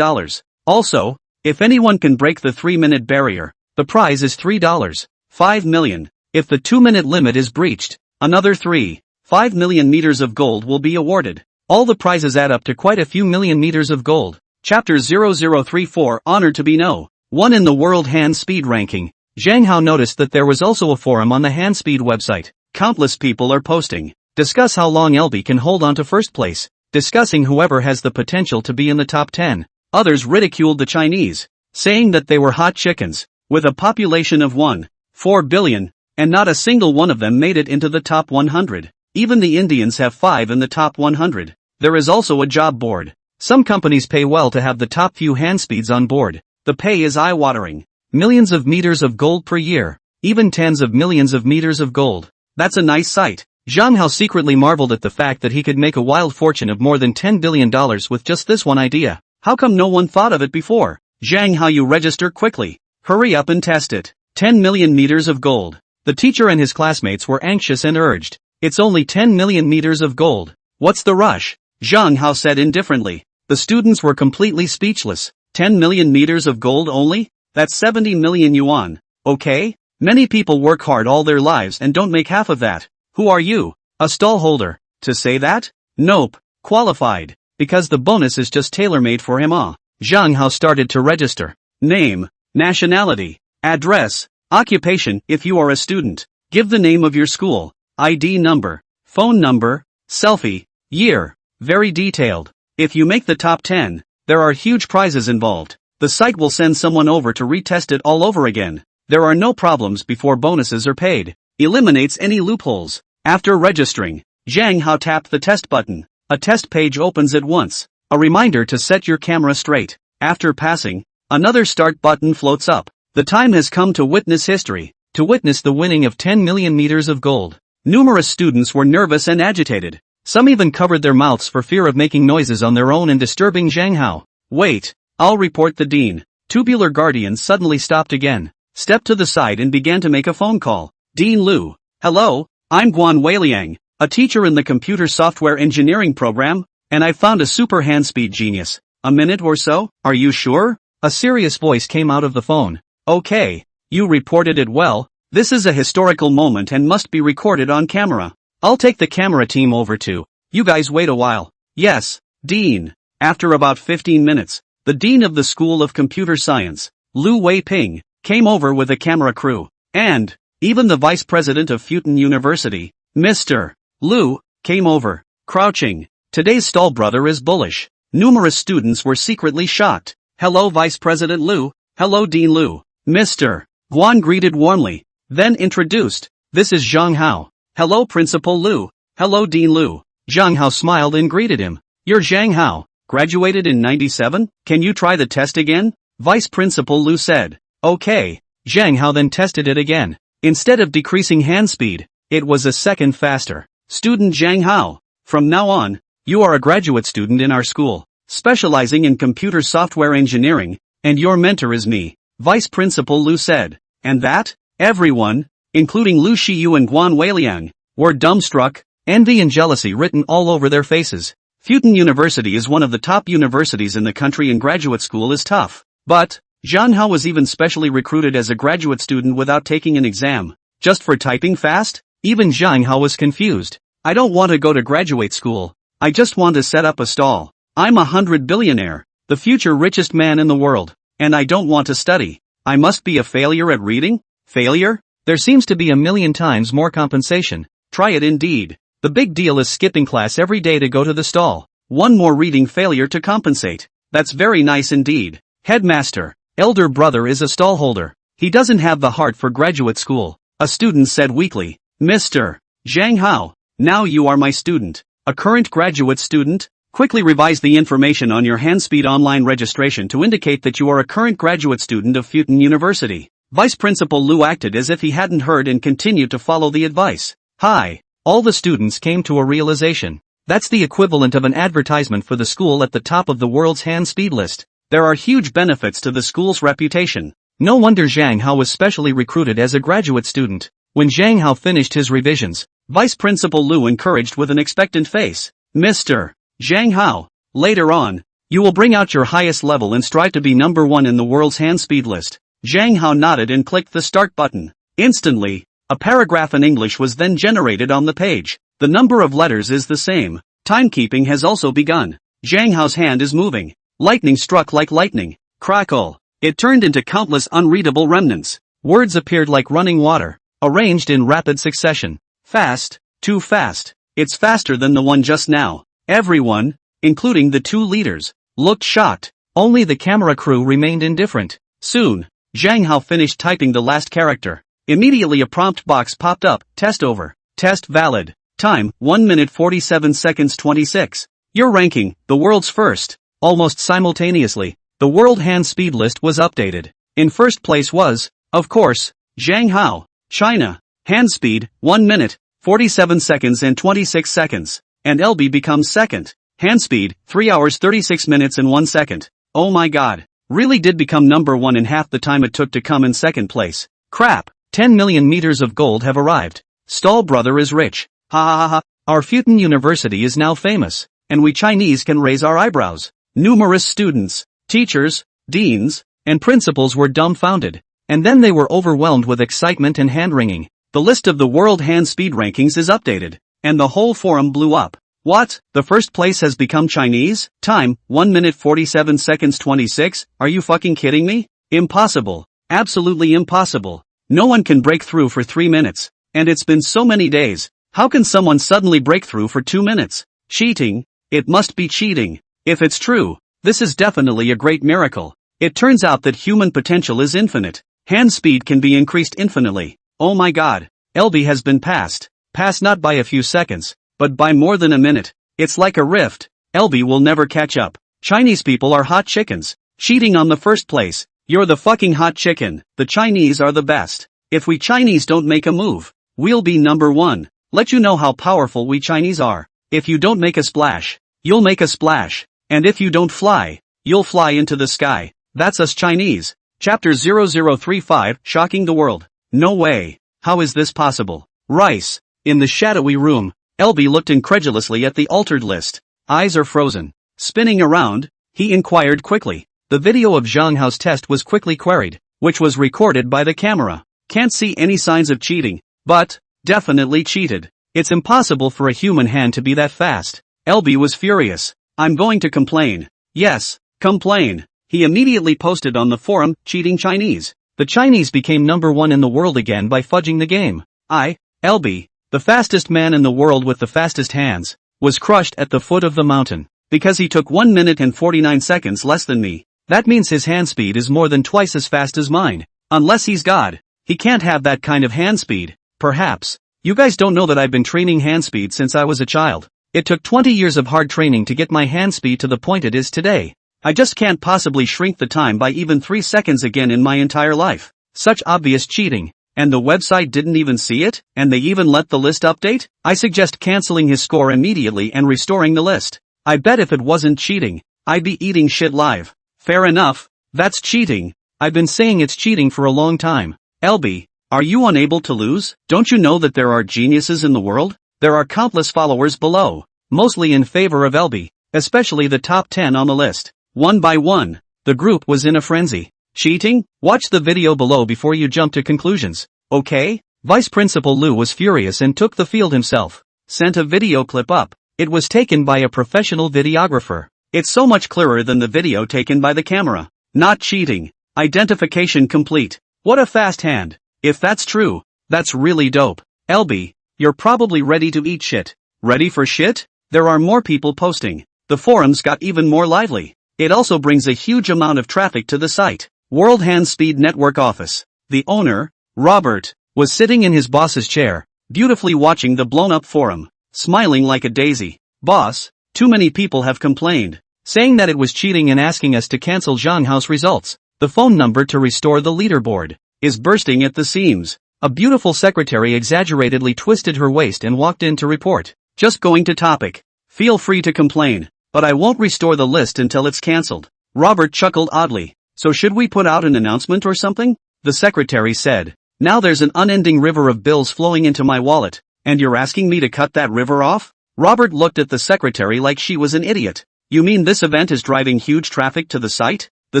Also, if anyone can break the 3-minute barrier, the prize is $3. 5 million. If the 2-minute limit is breached, another 5 million meters of gold will be awarded. All the prizes add up to quite a few million meters of gold. Chapter 0034 Honored to be No. 1 in the World Hand Speed Ranking. Zhang Hao noticed that there was also a forum on the hand speed website. Countless people are posting. Discuss how long LB can hold on to first place. Discussing whoever has the potential to be in the top 10. Others ridiculed the Chinese, saying that they were hot chickens, with a population of 1.4 billion, and not a single one of them made it into the top 100. Even the Indians have 5 in the top 100. There is also a job board. Some companies pay well to have the top few hand speeds on board. The pay is eye-watering. Millions of meters of gold per year. Even tens of millions of meters of gold. That's a nice sight. Zhang Hao secretly marveled at the fact that he could make a wild fortune of more than $10 billion with just this one idea. How come no one thought of it before? Zhang Hao, you register quickly. Hurry up and test it. 10 million meters of gold. The teacher and his classmates were anxious and urged. It's only 10 million meters of gold. What's the rush? Zhang Hao said indifferently. The students were completely speechless. 10 million meters of gold only? That's 70 million yuan. Okay? Many people work hard all their lives and don't make half of that. Who are you? A stall holder. To say that? Nope. Qualified. Because the bonus is just tailor-made for him. Zhang Hao started to register. Name, nationality, address, occupation. If you are a student, give the name of your school, ID number, phone number, selfie, year. Very detailed. If you make the top 10, there are huge prizes involved. The site will send someone over to retest it all over again. There are no problems before bonuses are paid. Eliminates any loopholes. After registering, Zhang Hao tapped the test button. A test page opens at once. A reminder to set your camera straight. After passing, another start button floats up. The time has come to witness history. To witness the winning of 10 million meters of gold. Numerous students were nervous and agitated. Some even covered their mouths for fear of making noises on their own and disturbing Zhang Hao. Wait, I'll report the dean. Tubular guardian suddenly stopped again, stepped to the side and began to make a phone call. Dean Liu. Hello, I'm Guan Weiliang, a teacher in the computer software engineering program, and I found a super hand speed genius. A minute or so? Are you sure? A serious voice came out of the phone. Okay, you reported it well. This is a historical moment and must be recorded on camera. I'll take the camera team over too. You guys wait a while. Yes, Dean. After about 15 minutes, the Dean of the School of Computer Science, Lu Weiping, came over with a camera crew. And, even the Vice President of Futon University, Mr. Lu, came over. Crouching. Today's stall brother is bullish. Numerous students were secretly shocked. Hello Vice President Lu. Hello Dean Lu. Mr. Guan greeted warmly. Then introduced. This is Zhang Hao. Hello Principal Lu. Hello Dean Lu. Zhang Hao smiled and greeted him. You're Zhang Hao. Graduated in 97? Can you try the test again? Vice Principal Lu said. Okay. Zhang Hao then tested it again. Instead of decreasing hand speed, it was a second faster. Student Zhang Hao. From now on, you are a graduate student in our school, specializing in computer software engineering, and your mentor is me, Vice Principal Lu said. And that? Everyone, including Lu Shiyu and Guan Weiliang, were dumbstruck, envy and jealousy written all over their faces. Futon University is one of the top universities in the country and graduate school is tough. But, Zhang Hao was even specially recruited as a graduate student without taking an exam. Just for typing fast? Even Zhang Hao was confused. I don't want to go to graduate school. I just want to set up a stall. I'm 100 billionaire, the future richest man in the world, and I don't want to study. I must be a failure at reading? Failure? There seems to be a million times more compensation. Try it indeed. The big deal is skipping class every day to go to the stall. One more reading failure to compensate. That's very nice indeed. Headmaster, elder brother is a stallholder. He doesn't have the heart for graduate school. A student said weakly. Mr. Zhang Hao, now you are my student. A current graduate student? Quickly revise the information on your Handspeed online registration to indicate that you are a current graduate student of Futon University. Vice Principal Lu acted as if he hadn't heard and continued to follow the advice. Hi. All the students came to a realization. That's the equivalent of an advertisement for the school at the top of the world's Handspeed list. There are huge benefits to the school's reputation. No wonder Zhang Hao was specially recruited as a graduate student. When Zhang Hao finished his revisions, Vice Principal Lu encouraged with an expectant face. Mr. Zhang Hao, later on, you will bring out your highest level and strive to be number 1 in the world's Handspeed list. Zhang Hao nodded and clicked the start button. Instantly, a paragraph in English was then generated on the page. The number of letters is the same. Timekeeping has also begun. Zhang Hao's hand is moving. Lightning struck like lightning. Crackle. It turned into countless unreadable remnants. Words appeared like running water, arranged in rapid succession. Fast, too fast. It's faster than the one just now. Everyone, including the 2 leaders, looked shocked. Only the camera crew remained indifferent. Soon, Zhang Hao finished typing the last character. Immediately a prompt box popped up. Test over. Test valid. Time, 1 minute 47 seconds 26. Your ranking, the world's first. Almost simultaneously, the world Handspeed list was updated. In first place was, of course, Zhang Hao, China. Handspeed, 1 minute, 47 seconds and 26 seconds. And LB becomes second. Handspeed, 3 hours 36 minutes and 1 second. Oh my god. Really did become number 1 in half the time it took to come in second place. Crap. 10 million meters of gold have arrived. Stahl brother is rich. Ha ha ha ha. Our Futon University is now famous, and we Chinese can raise our eyebrows. Numerous students, teachers, deans, and principals were dumbfounded, and then they were overwhelmed with excitement and hand-wringing. The list of the world Handspeed rankings is updated, and the whole forum blew up. What? The first place has become Chinese? Time, 1 minute 47 seconds 26? Are you fucking kidding me? Impossible. Absolutely impossible. No one can break through for 3 minutes. And it's been so many days. How can someone suddenly break through for 2 minutes? Cheating. It must be cheating. If it's true, this is definitely a great miracle. It turns out that human potential is infinite. Hand speed can be increased infinitely. Oh my god. LB has been passed. Passed not by a few seconds, but by more than a minute. It's like a rift. LB will never catch up. Chinese people are hot chickens. Cheating on the first place. You're the fucking hot chicken. The Chinese are the best. If we Chinese don't make a move, we'll be number 1. Let you know how powerful we Chinese are. If you don't make a splash, you'll make a splash. And if you don't fly, you'll fly into the sky. That's us Chinese. Chapter 0035, Shocking the World. No way. How is this possible? Rice. In the shadowy room, LB looked incredulously at the altered list. Eyes are frozen. Spinning around, he inquired quickly. The video of Zhang Hao's test was quickly queried, which was recorded by the camera. Can't see any signs of cheating, but definitely cheated. It's impossible for a human hand to be that fast. LB was furious. I'm going to complain. Yes, complain. He immediately posted on the forum, cheating Chinese. The Chinese became number 1 in the world again by fudging the game. LB, the fastest man in the world with the fastest hands, was crushed at the foot of the mountain, because he took 1 minute and 49 seconds less than me. That means his hand speed is more than twice as fast as mine. Unless he's God, he can't have that kind of hand speed. Perhaps. You guys don't know that I've been training hand speed since I was a child. It took 20 years of hard training to get my hand speed to the point it is today. I just can't possibly shrink the time by even 3 seconds again in my entire life. Such obvious cheating. And the website didn't even see it, and they even let the list update? I suggest canceling his score immediately and restoring the list. I bet if it wasn't cheating, I'd be eating shit live. Fair enough. That's cheating. I've been saying it's cheating for a long time. LB, are you unable to lose? Don't you know that there are geniuses in the world? There are countless followers below, mostly in favor of LB, especially the top 10 on the list. One by one, the group was in a frenzy. Cheating? Watch the video below before you jump to conclusions, okay? Vice Principal Lu was furious and took the field himself. Sent a video clip up. It was taken by a professional videographer. It's so much clearer than the video taken by the camera. Not cheating. Identification complete. What a fast hand. If that's true, that's really dope. LB, you're probably ready to eat shit. Ready for shit? There are more people posting. The forums got even more lively. It also brings a huge amount of traffic to the site. World Hand Speed Network office. The owner, Robert, was sitting in his boss's chair, beautifully watching the blown-up forum, smiling like a daisy. Boss, too many people have complained, saying that it was cheating and asking us to cancel Zhang Hao's results. The phone number to restore the leaderboard is bursting at the seams. A beautiful secretary exaggeratedly twisted her waist and walked in to report. Just going to topic. Feel free to complain, but I won't restore the list until it's cancelled. Robert chuckled oddly. So should we put out an announcement or something? The secretary said. Now there's an unending river of bills flowing into my wallet, and you're asking me to cut that river off? Robert looked at the secretary like she was an idiot. You mean this event is driving huge traffic to the site? The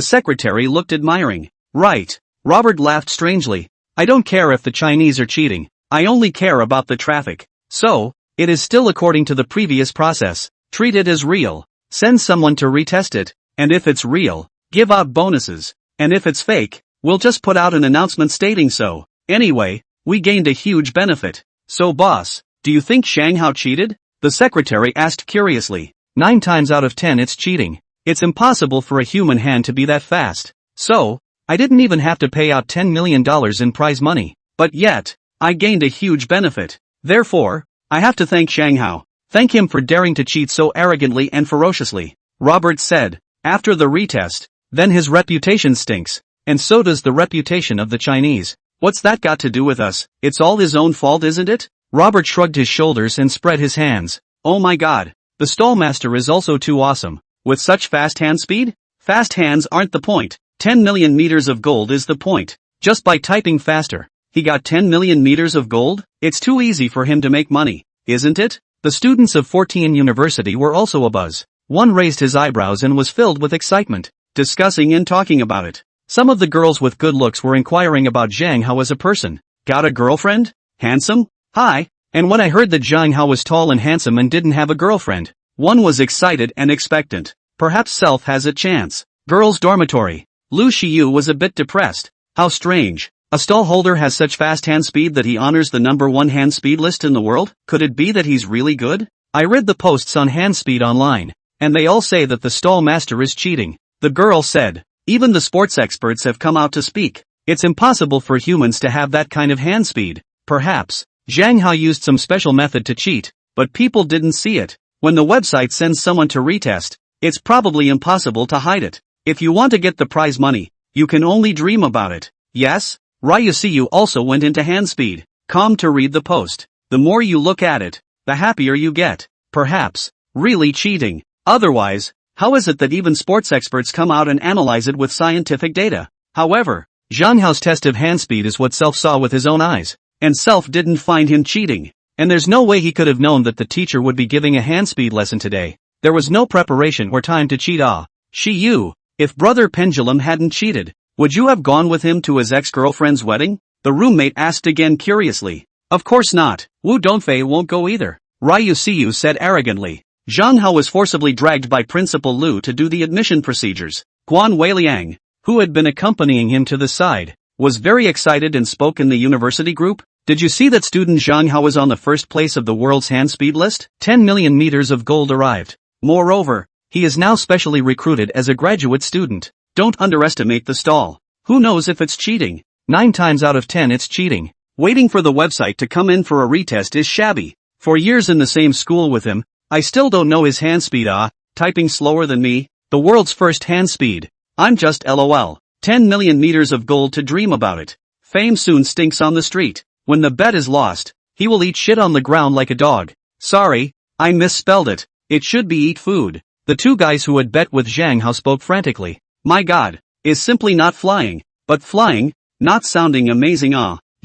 secretary looked admiring. Right. Robert laughed strangely. I don't care if the Chinese are cheating. I only care about the traffic. So, it is still according to the previous process. Treat it as real. Send someone to retest it. And if it's real, give out bonuses. And if it's fake, we'll just put out an announcement stating so. Anyway, we gained a huge benefit. So boss, do you think Zhang Hao cheated? The secretary asked curiously. 9 times out of 10 it's cheating. It's impossible for a human hand to be that fast. So, I didn't even have to pay out $10 million in prize money. But yet, I gained a huge benefit. Therefore, I have to thank Zhang Hao. Thank him for daring to cheat so arrogantly and ferociously. Robert said. After the retest, then his reputation stinks. And so does the reputation of the Chinese. What's that got to do with us? It's all his own fault, isn't it? Robert shrugged his shoulders and spread his hands. Oh my god. The stallmaster is also too awesome. With such fast hand speed? Fast hands aren't the point. 10 million meters of gold is the point. Just by typing faster, he got 10 million meters of gold? It's too easy for him to make money, isn't it? The students of 14 University were also abuzz. One raised his eyebrows and was filled with excitement, discussing and talking about it. Some of the girls with good looks were inquiring about Zhang Hao as a person. Got a girlfriend? Handsome? Hi. And when I heard that Zhang Hao was tall and handsome and didn't have a girlfriend, one was excited and expectant. Perhaps Self has a chance. Girls' dormitory. Lu Xiyu was a bit depressed. How strange. A stall holder has such fast hand speed that he honors the #1 hand speed list in the world? Could it be that he's really good? I read the posts on hand speed online, and they all say that the stall master is cheating. The girl said. Even the sports experts have come out to speak. It's impossible for humans to have that kind of hand speed. Perhaps, Zhang Hao used some special method to cheat, but people didn't see it. When the website sends someone to retest, it's probably impossible to hide it. If you want to get the prize money, you can only dream about it. Yes? Ryusiyu also went into hand speed. Calm to read the post. The more you look at it, the happier you get. Perhaps, really cheating. Otherwise, how is it that even sports experts come out and analyze it with scientific data? However, Zhang Hao's test of hand speed is what Self saw with his own eyes, and Self didn't find him cheating. And there's no way he could have known that the teacher would be giving a hand speed lesson today. There was no preparation or time to cheat. Xiyu, if Brother Pendulum hadn't cheated, would you have gone with him to his ex-girlfriend's wedding? The roommate asked again curiously. Of course not. Wu Dongfei won't go either. Ryusiyu said arrogantly. Zhang Hao was forcibly dragged by Principal Lu to do the admission procedures. Guan Weiliang, who had been accompanying him to the side, was very excited and spoke in the university group. Did you see that student Zhang Hao was on the first place of the world's hand speed list? 10 million meters of gold arrived. Moreover, he is now specially recruited as a graduate student. Don't underestimate the stall. Who knows if it's cheating? 9 times out of 10 it's cheating. Waiting for the website to come in for a retest is shabby. For years in the same school with him, I still don't know his hand speed. Typing slower than me, the world's first hand speed. I'm just LOL. 10 million meters of gold to dream about it. Fame soon stinks on the street. When the bet is lost, he will eat shit on the ground like a dog. Sorry, I misspelled it. It should be eat food. The two guys who had bet with Zhang Hao spoke frantically. My god, is simply not flying. But flying, not sounding amazing.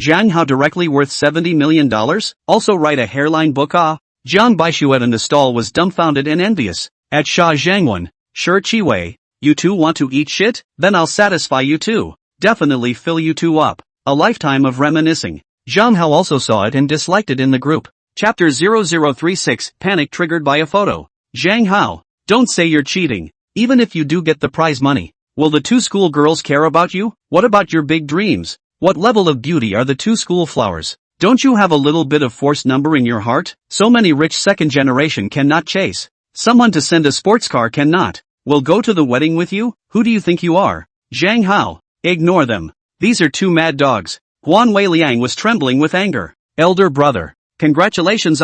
Zhang Hao directly worth $70 million? Also write a hairline book. Jiang Baishuet in the stall was dumbfounded and envious. At Sha Zhangwen, sure Chiwei, you two want to eat shit? Then I'll satisfy you too. Definitely fill you two up. A lifetime of reminiscing. Zhang Hao also saw it and disliked it in the group. Chapter 0036, Panic triggered by a photo. Zhang Hao, don't say you're cheating. Even if you do get the prize money, will the two school girls care about you? What about your big dreams? What level of beauty are the two school flowers? Don't you have a little bit of forced number in your heart? So many rich second generation cannot chase. Someone to send a sports car cannot. Will go to the wedding with you? Who do you think you are? Zhang Hao, ignore them. These are two mad dogs. Guan Weiliang was trembling with anger. Elder brother, Congratulations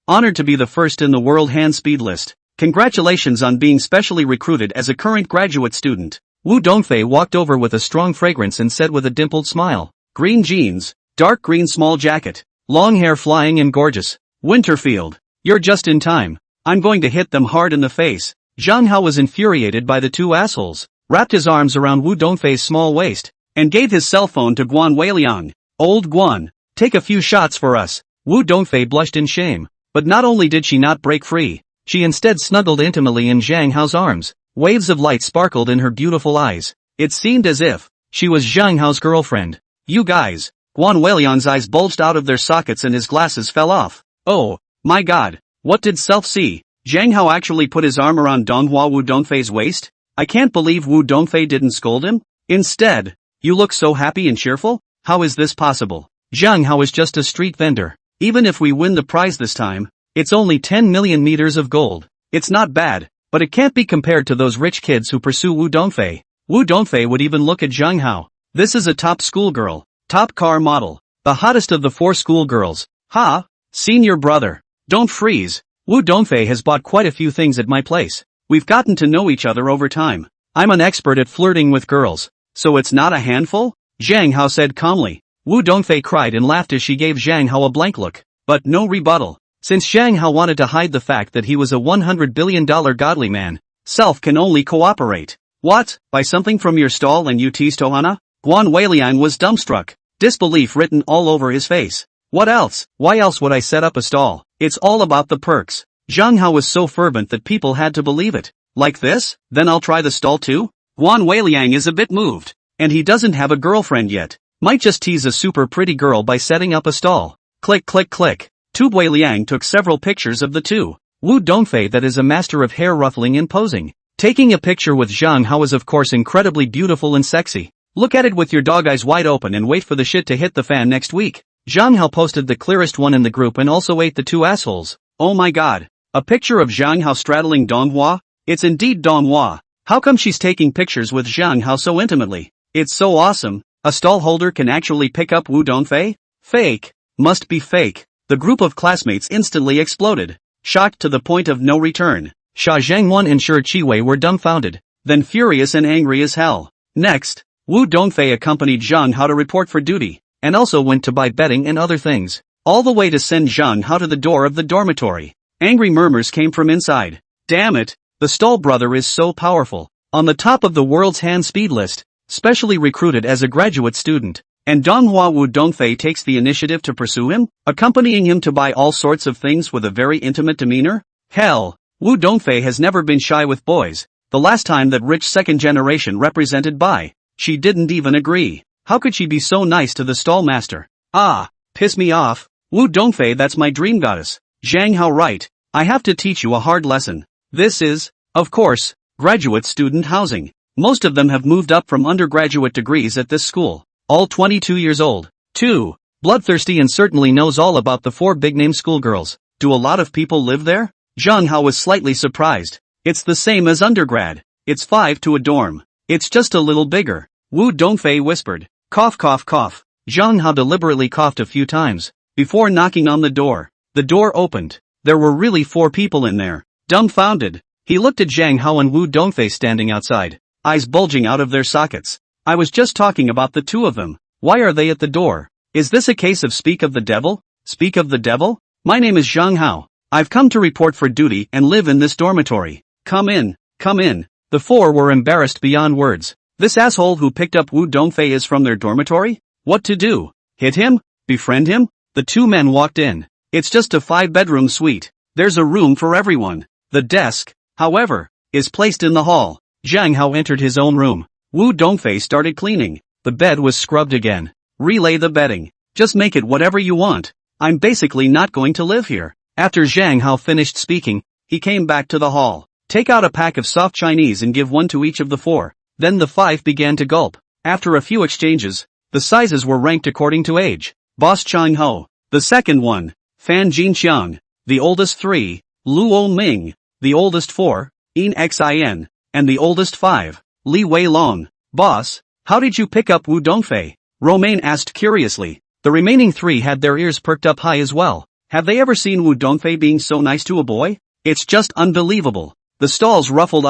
honored to be the first in the world hand speed list. Congratulations on being specially recruited as a current graduate student. Woo Dongfei walked over with a strong fragrance and said with a dimpled smile. Green jeans, dark green small jacket, long hair flying and gorgeous. Winterfield, you're just in time. I'm going to hit them hard in the face. Zhang Hao was infuriated by the two assholes, wrapped his arms around Wu Dongfei's small waist, and gave his cell phone to Guan Weiliang. Old Guan, take a few shots for us. Wu Dongfei blushed in shame, but not only did she not break free, she instead snuggled intimately in Zhang Hao's arms. Waves of light sparkled in her beautiful eyes. It seemed as if she was Zhang Hao's girlfriend. You guys. Guan Weiliang's eyes bulged out of their sockets and his glasses fell off. Oh, my god. What did self see? Zhang Hao actually put his arm around Donghua Wu Dongfei's waist? I can't believe Wu Dongfei didn't scold him. Instead, you look so happy and cheerful? How is this possible? Zhang Hao is just a street vendor. Even if we win the prize this time, it's only 10 million meters of gold. It's not bad, but it can't be compared to those rich kids who pursue Wu Dongfei. Wu Dongfei would even look at Zhang Hao. This is a top schoolgirl, top car model, the hottest of the 4 schoolgirls. Ha! Senior brother. Don't freeze. Wu Dongfei has bought quite a few things at my place. We've gotten to know each other over time. I'm an expert at flirting with girls. So it's not a handful? Zhang Hao said calmly. Wu Dongfei cried and laughed as she gave Zhang Hao a blank look, but no rebuttal. Since Zhang Hao wanted to hide the fact that he was a $100 billion godly man, self can only cooperate. What? Buy something from your stall and you teased Tohana? Guan Weiliang was dumbstruck, disbelief written all over his face. What else? Why else would I set up a stall? It's all about the perks. Zhang Hao was so fervent that people had to believe it. Like this? Then I'll try the stall too? Guan Weiliang is a bit moved. And he doesn't have a girlfriend yet. Might just tease a super pretty girl by setting up a stall. Click click click. Tu Weiliang took several pictures of the two. Wu Dongfei that is a master of hair ruffling and posing. Taking a picture with Zhang Hao is of course incredibly beautiful and sexy. Look at it with your dog eyes wide open and wait for the shit to hit the fan next week. Zhang Hao posted the clearest one in the group and also ate the two assholes. Oh my god. A picture of Zhang Hao straddling Donghua? It's indeed Donghua. How come she's taking pictures with Zhang Hao so intimately? It's so awesome. A stall holder can actually pick up Wu Dongfei? Fake. Must be fake. The group of classmates instantly exploded. Shocked to the point of no return. Sha Zhangwan and Shi Qiwei were dumbfounded. Then furious and angry as hell. Next, Wu Dongfei accompanied Zhang Hao to report for duty, and also went to buy bedding and other things. All the way to send Zhang Hao to the door of the dormitory. Angry murmurs came from inside. Damn it, the stall brother is so powerful. On the top of the world's hand speed list, specially recruited as a graduate student. And Donghua Wu Dongfei takes the initiative to pursue him, accompanying him to buy all sorts of things with a very intimate demeanor? Hell, Wu Dongfei has never been shy with boys. The last time that rich second generation represented by, she didn't even agree. How could she be so nice to the stall master? Ah, piss me off. Wu Dongfei, that's my dream goddess. Zhang Hao right. I have to teach you a hard lesson. This is, of course, graduate student housing. Most of them have moved up from undergraduate degrees at this school. All 22 years old. 2. Bloodthirsty and certainly knows all about the 4 big-name schoolgirls. Do a lot of people live there? Zhang Hao was slightly surprised. It's the same as undergrad. It's 5 to a dorm. It's just a little bigger. Wu Dongfei whispered. Cough cough cough. Zhang Hao deliberately coughed a few times, before knocking on the door. The door opened. There were really 4 people in there. Dumbfounded, he looked at Zhang Hao and Wu Dongfei standing outside, eyes bulging out of their sockets. I was just talking about the two of them. Why are they at the door? Is this a case of speak of the devil? Speak of the devil? My name is Zhang Hao. I've come to report for duty and live in this dormitory. Come in, come in. The 4 were embarrassed beyond words. This asshole who picked up Wu Dongfei is from their dormitory? What to do? Hit him? Befriend him? The 2 men walked in. It's just a 5-bedroom suite. There's a room for everyone. The desk, however, is placed in the hall. Zhang Hao entered his own room. Wu Dongfei started cleaning. The bed was scrubbed again. Relay the bedding. Just make it whatever you want. I'm basically not going to live here. After Zhang Hao finished speaking, he came back to the hall. Take out a pack of soft Chinese and give one to each of the 4. Then the 5 began to gulp. After a few exchanges, the sizes were ranked according to age. Boss Chang Ho. The second one. Fan Jinqiang. The oldest 3. Luo Ming. The oldest 4. Yin Xin. And the oldest 5. Li Wei Long. Boss, how did you pick up Wu Dongfei? Romaine asked curiously. The remaining 3 had their ears perked up high as well. Have they ever seen Wu Dongfei being so nice to a boy? It's just unbelievable. The stall's ruffled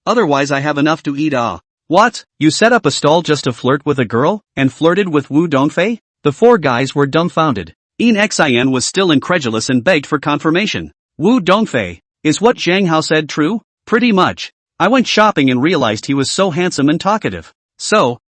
otherwise I have enough to eat What? You set up a stall just to flirt with a girl, and flirted with Wu Dongfei? The four guys were dumbfounded. Xin was still incredulous and begged for confirmation. Wu Dongfei, is what Zhang Hao said true? Pretty much. I went shopping and realized he was so handsome and talkative. So,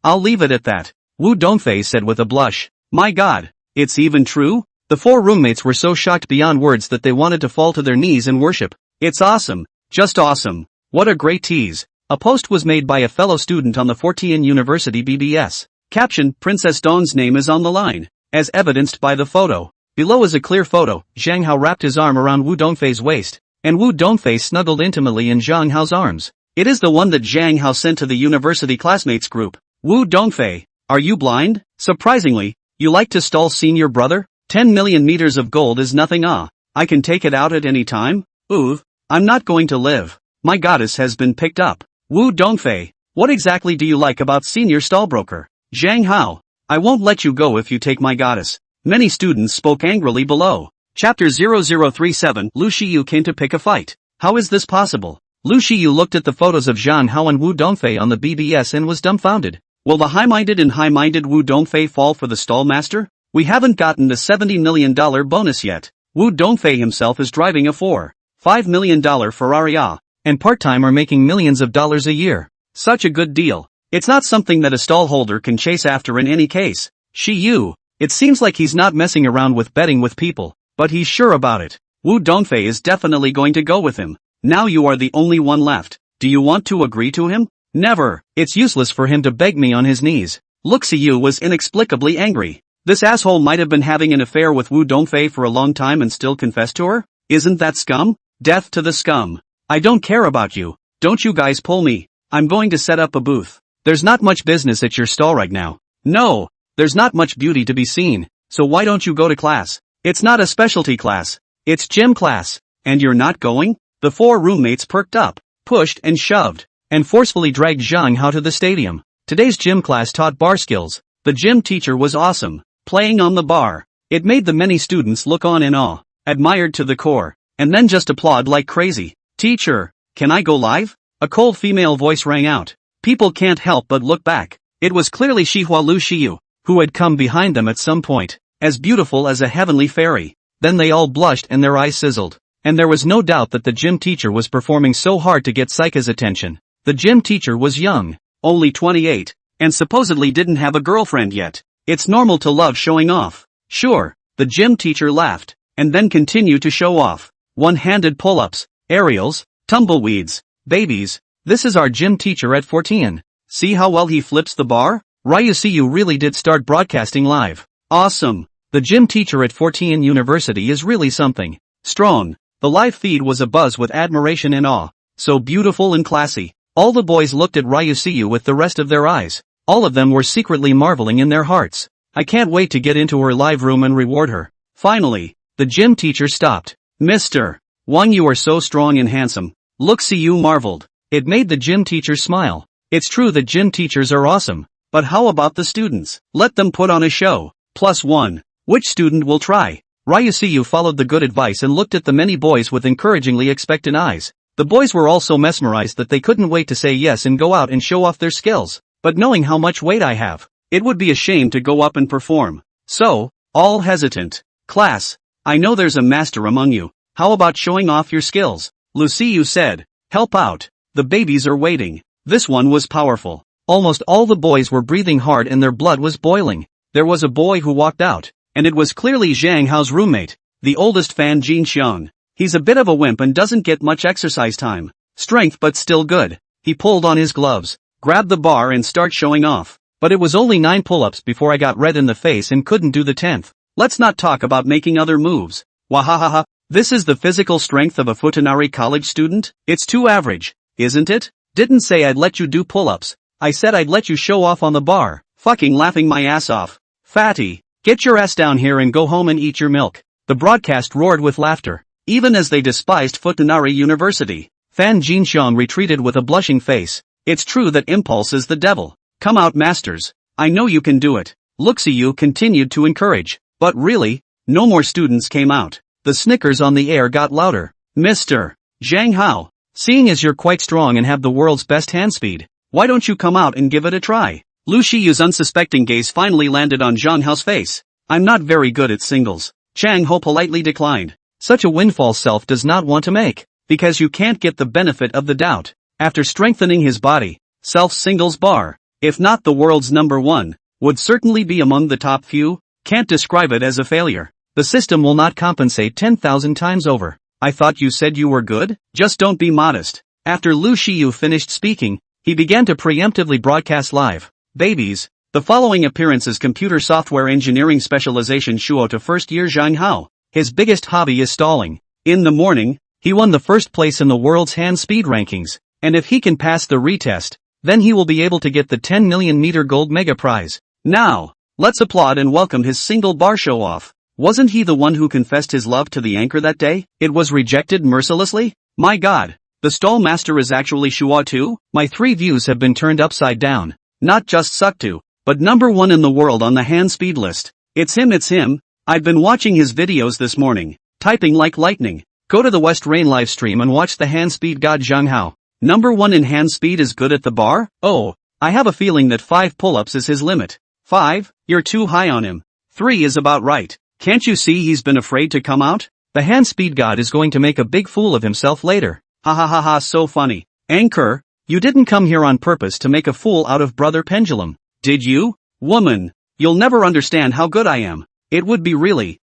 I'll leave it at that. Wu Dongfei said with a blush. My god, it's even true? The four roommates were so shocked beyond words that they wanted to fall to their knees and worship. It's awesome. Just awesome. What a great tease. A post was made by a fellow student on the Fortean University BBS. Caption, Princess Dawn's name is on the line, as evidenced by the photo. Below is a clear photo. Zhang Hao wrapped his arm around Wu Dongfei's waist, and Wu Dongfei snuggled intimately in Zhang Hao's arms. It is the one that Zhang Hao sent to the university classmates group. Wu Dongfei, are you blind? Surprisingly, you like to stall senior brother? 10 million meters of gold is nothing I can take it out at any time? I'm not going to live. My goddess has been picked up. Wu Dongfei, what exactly do you like about senior stallbroker? Zhang Hao, I won't let you go if you take my goddess. Many students spoke angrily below. Chapter 0037, Lu Shiyu came to pick a fight. How is this possible? Lu Shiyu looked at the photos of Zhang Hao and Wu Dongfei on the BBS and was dumbfounded. Will the high-minded and high-minded Wu Dongfei fall for the stall master? We haven't gotten the $70 million bonus yet. Wu Dongfei himself is driving a $5 million Ferrari and part-time are making millions of dollars a year. Such a good deal. It's not something that a stallholder can chase after in any case. Shiyu, it seems like he's not messing around with betting with people, but he's sure about it. Wu Dongfei is definitely going to go with him. Now you are the only one left. Do you want to agree to him? Never. It's useless for him to beg me on his knees. Look, Shiyu was inexplicably angry. This asshole might have been having an affair with Wu Dongfei for a long time and still confessed to her? Isn't that scum? Death to the scum. I don't care about you. Don't you guys pull me. I'm going to set up a booth. There's not much business at your stall right now. No, there's not much beauty to be seen, so why don't you go to class? It's not a specialty class. It's gym class. And you're not going? The four roommates perked up, pushed and shoved, and forcefully dragged Zhang Hao to the stadium. Today's gym class taught bar skills. The gym teacher was awesome, playing on the bar. It made the many students look on in awe, admired to the core, and then just applaud like crazy. Teacher, can I go live? A cold female voice rang out. People can't help but look back. It was clearly Shihua Lu Shiyu, who had come behind them at some point, as beautiful as a heavenly fairy. Then they all blushed and their eyes sizzled. And there was no doubt that the gym teacher was performing so hard to get Saika's attention. The gym teacher was young, only 28, and supposedly didn't have a girlfriend yet. It's normal to love showing off. Sure, the gym teacher laughed, and then continued to show off. One-handed pull-ups, aerials, tumbleweeds, babies. This is our gym teacher at Fortean. See how well he flips the bar? Ryusiyu really did start broadcasting live. Awesome. The gym teacher at Fortean University is really something. Strong. The live feed was abuzz with admiration and awe. So beautiful and classy. All the boys looked at Ryusiyu with the rest of their eyes. All of them were secretly marveling in their hearts. I can't wait to get into her live room and reward her. Finally, the gym teacher stopped. Mr. Wang, you are so strong and handsome. Look, Siyu marveled. It made the gym teacher smile. It's true that gym teachers are awesome. But how about the students? Let them put on a show. +1. Which student will try? Ryusiyu followed the good advice and looked at the many boys with encouragingly expectant eyes. The boys were all so mesmerized that they couldn't wait to say yes and go out and show off their skills. But knowing how much weight I have, it would be a shame to go up and perform. So, all hesitant. Class, I know there's a master among you. How about showing off your skills? Luciu said. Help out. The babies are waiting. This one was powerful. Almost all the boys were breathing hard and their blood was boiling. There was a boy who walked out, and it was clearly Zhang Hao's roommate, the oldest Fan Jin Xiang. He's a bit of a wimp and doesn't get much exercise time. Strength but still good. He pulled on his gloves, grabbed the bar and started showing off. But it was only 9 pull-ups before I got red in the face and couldn't do the 10th. Let's not talk about making other moves. Wahahaha. This is the physical strength of a Futanari college student? It's too average, isn't it? Didn't say I'd let you do pull-ups. I said I'd let you show off on the bar. Fucking laughing my ass off. Fatty, get your ass down here and go home and eat your milk. The broadcast roared with laughter. Even as they despised Futanari University, Fan Jinxiang retreated with a blushing face. It's true that impulse is the devil. Come out, masters. I know you can do it. Luxiu continued to encourage. But really, No more students came out. The snickers on the air got louder. Mr. Zhang Hao, seeing as you're quite strong and have the world's best hand speed, why don't you come out and give it a try? Lu Shiyu's unsuspecting gaze finally landed on Zhang Hao's face. I'm not very good at singles. Zhang Hao politely declined. Such a windfall self does not want to make, because you can't get the benefit of the doubt. After strengthening his body, self's singles bar, if not the world's number one, would certainly be among the top few. Can't describe it as a failure. The system will not compensate 10,000 times over. I thought you said you were good? Just don't be modest. After Lu Shiyu finished speaking, he began to preemptively broadcast live. Babies, the following appearance is computer software engineering specialization Shuo to first year Zhang Hao. His biggest hobby is stalling. In the morning, he won the first place in the world's hand speed rankings, and if he can pass the retest, then he will be able to get the 10 million meter gold mega prize. Now, let's applaud and welcome his single bar show off. Wasn't he the one who confessed his love to the anchor that day? It was rejected mercilessly? My god, the stall master is actually Shuo too? My 3 views have been turned upside down. Not just suck to, but number 1 in the world on the hand speed list. It's him. I've been watching his videos this morning, typing like lightning. Go to the West Rain livestream and watch the hand speed god Zhang Hao. Number 1 in hand speed is good at the bar? Oh, I have a feeling that 5 pull-ups is his limit. 5? You're too high on him. 3 is about right. Can't you see he's been afraid to come out? The hand speed god is going to make a big fool of himself later. Ha ha ha ha, so funny. Anchor, you didn't come here on purpose to make a fool out of Brother Pendulum, did you? Woman, you'll never understand how good I am. It would be really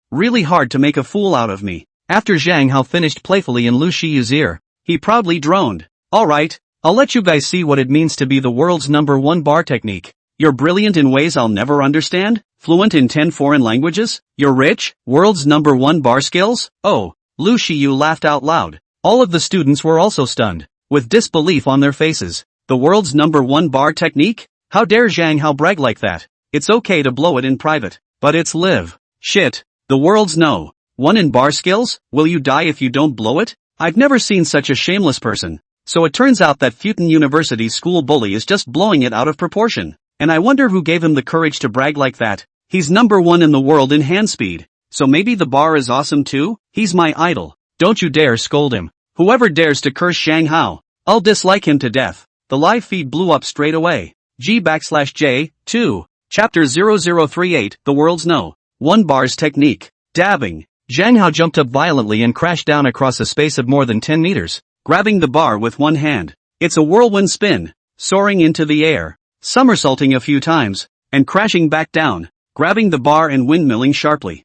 hard to make a fool out of me. After Zhang Hao finished playfully in Lu Shiyu's ear, he proudly droned. Alright, I'll let you guys see what it means to be the world's number 1 bar technique. You're brilliant in ways I'll never understand, fluent in 10 foreign languages, you're rich, world's number 1 bar skills? Oh, Lu Shiyu laughed out loud. All of the students were also stunned, with disbelief on their faces. The world's number 1 bar technique? How dare Zhang Hao brag like that? It's okay to blow it in private, but it's live. Shit, the world's no. 1 in bar skills? Will you die if you don't blow it? I've never seen such a shameless person. So it turns out that Futon University's school bully is just blowing it out of proportion. And I wonder who gave him the courage to brag like that. He's number 1 in the world in hand speed. So maybe the bar is awesome too? He's my idol. Don't you dare scold him. Whoever dares to curse Zhang Hao, I'll dislike him to death. The live feed blew up straight away. G/J, 2, Chapter 0038, The World's No. 1 Bars Technique. Dabbing. Zhang Hao jumped up violently and crashed down across a space of more than 10 meters, grabbing the bar with one hand. It's a whirlwind spin, soaring into the air, somersaulting a few times, and crashing back down, grabbing the bar and windmilling sharply.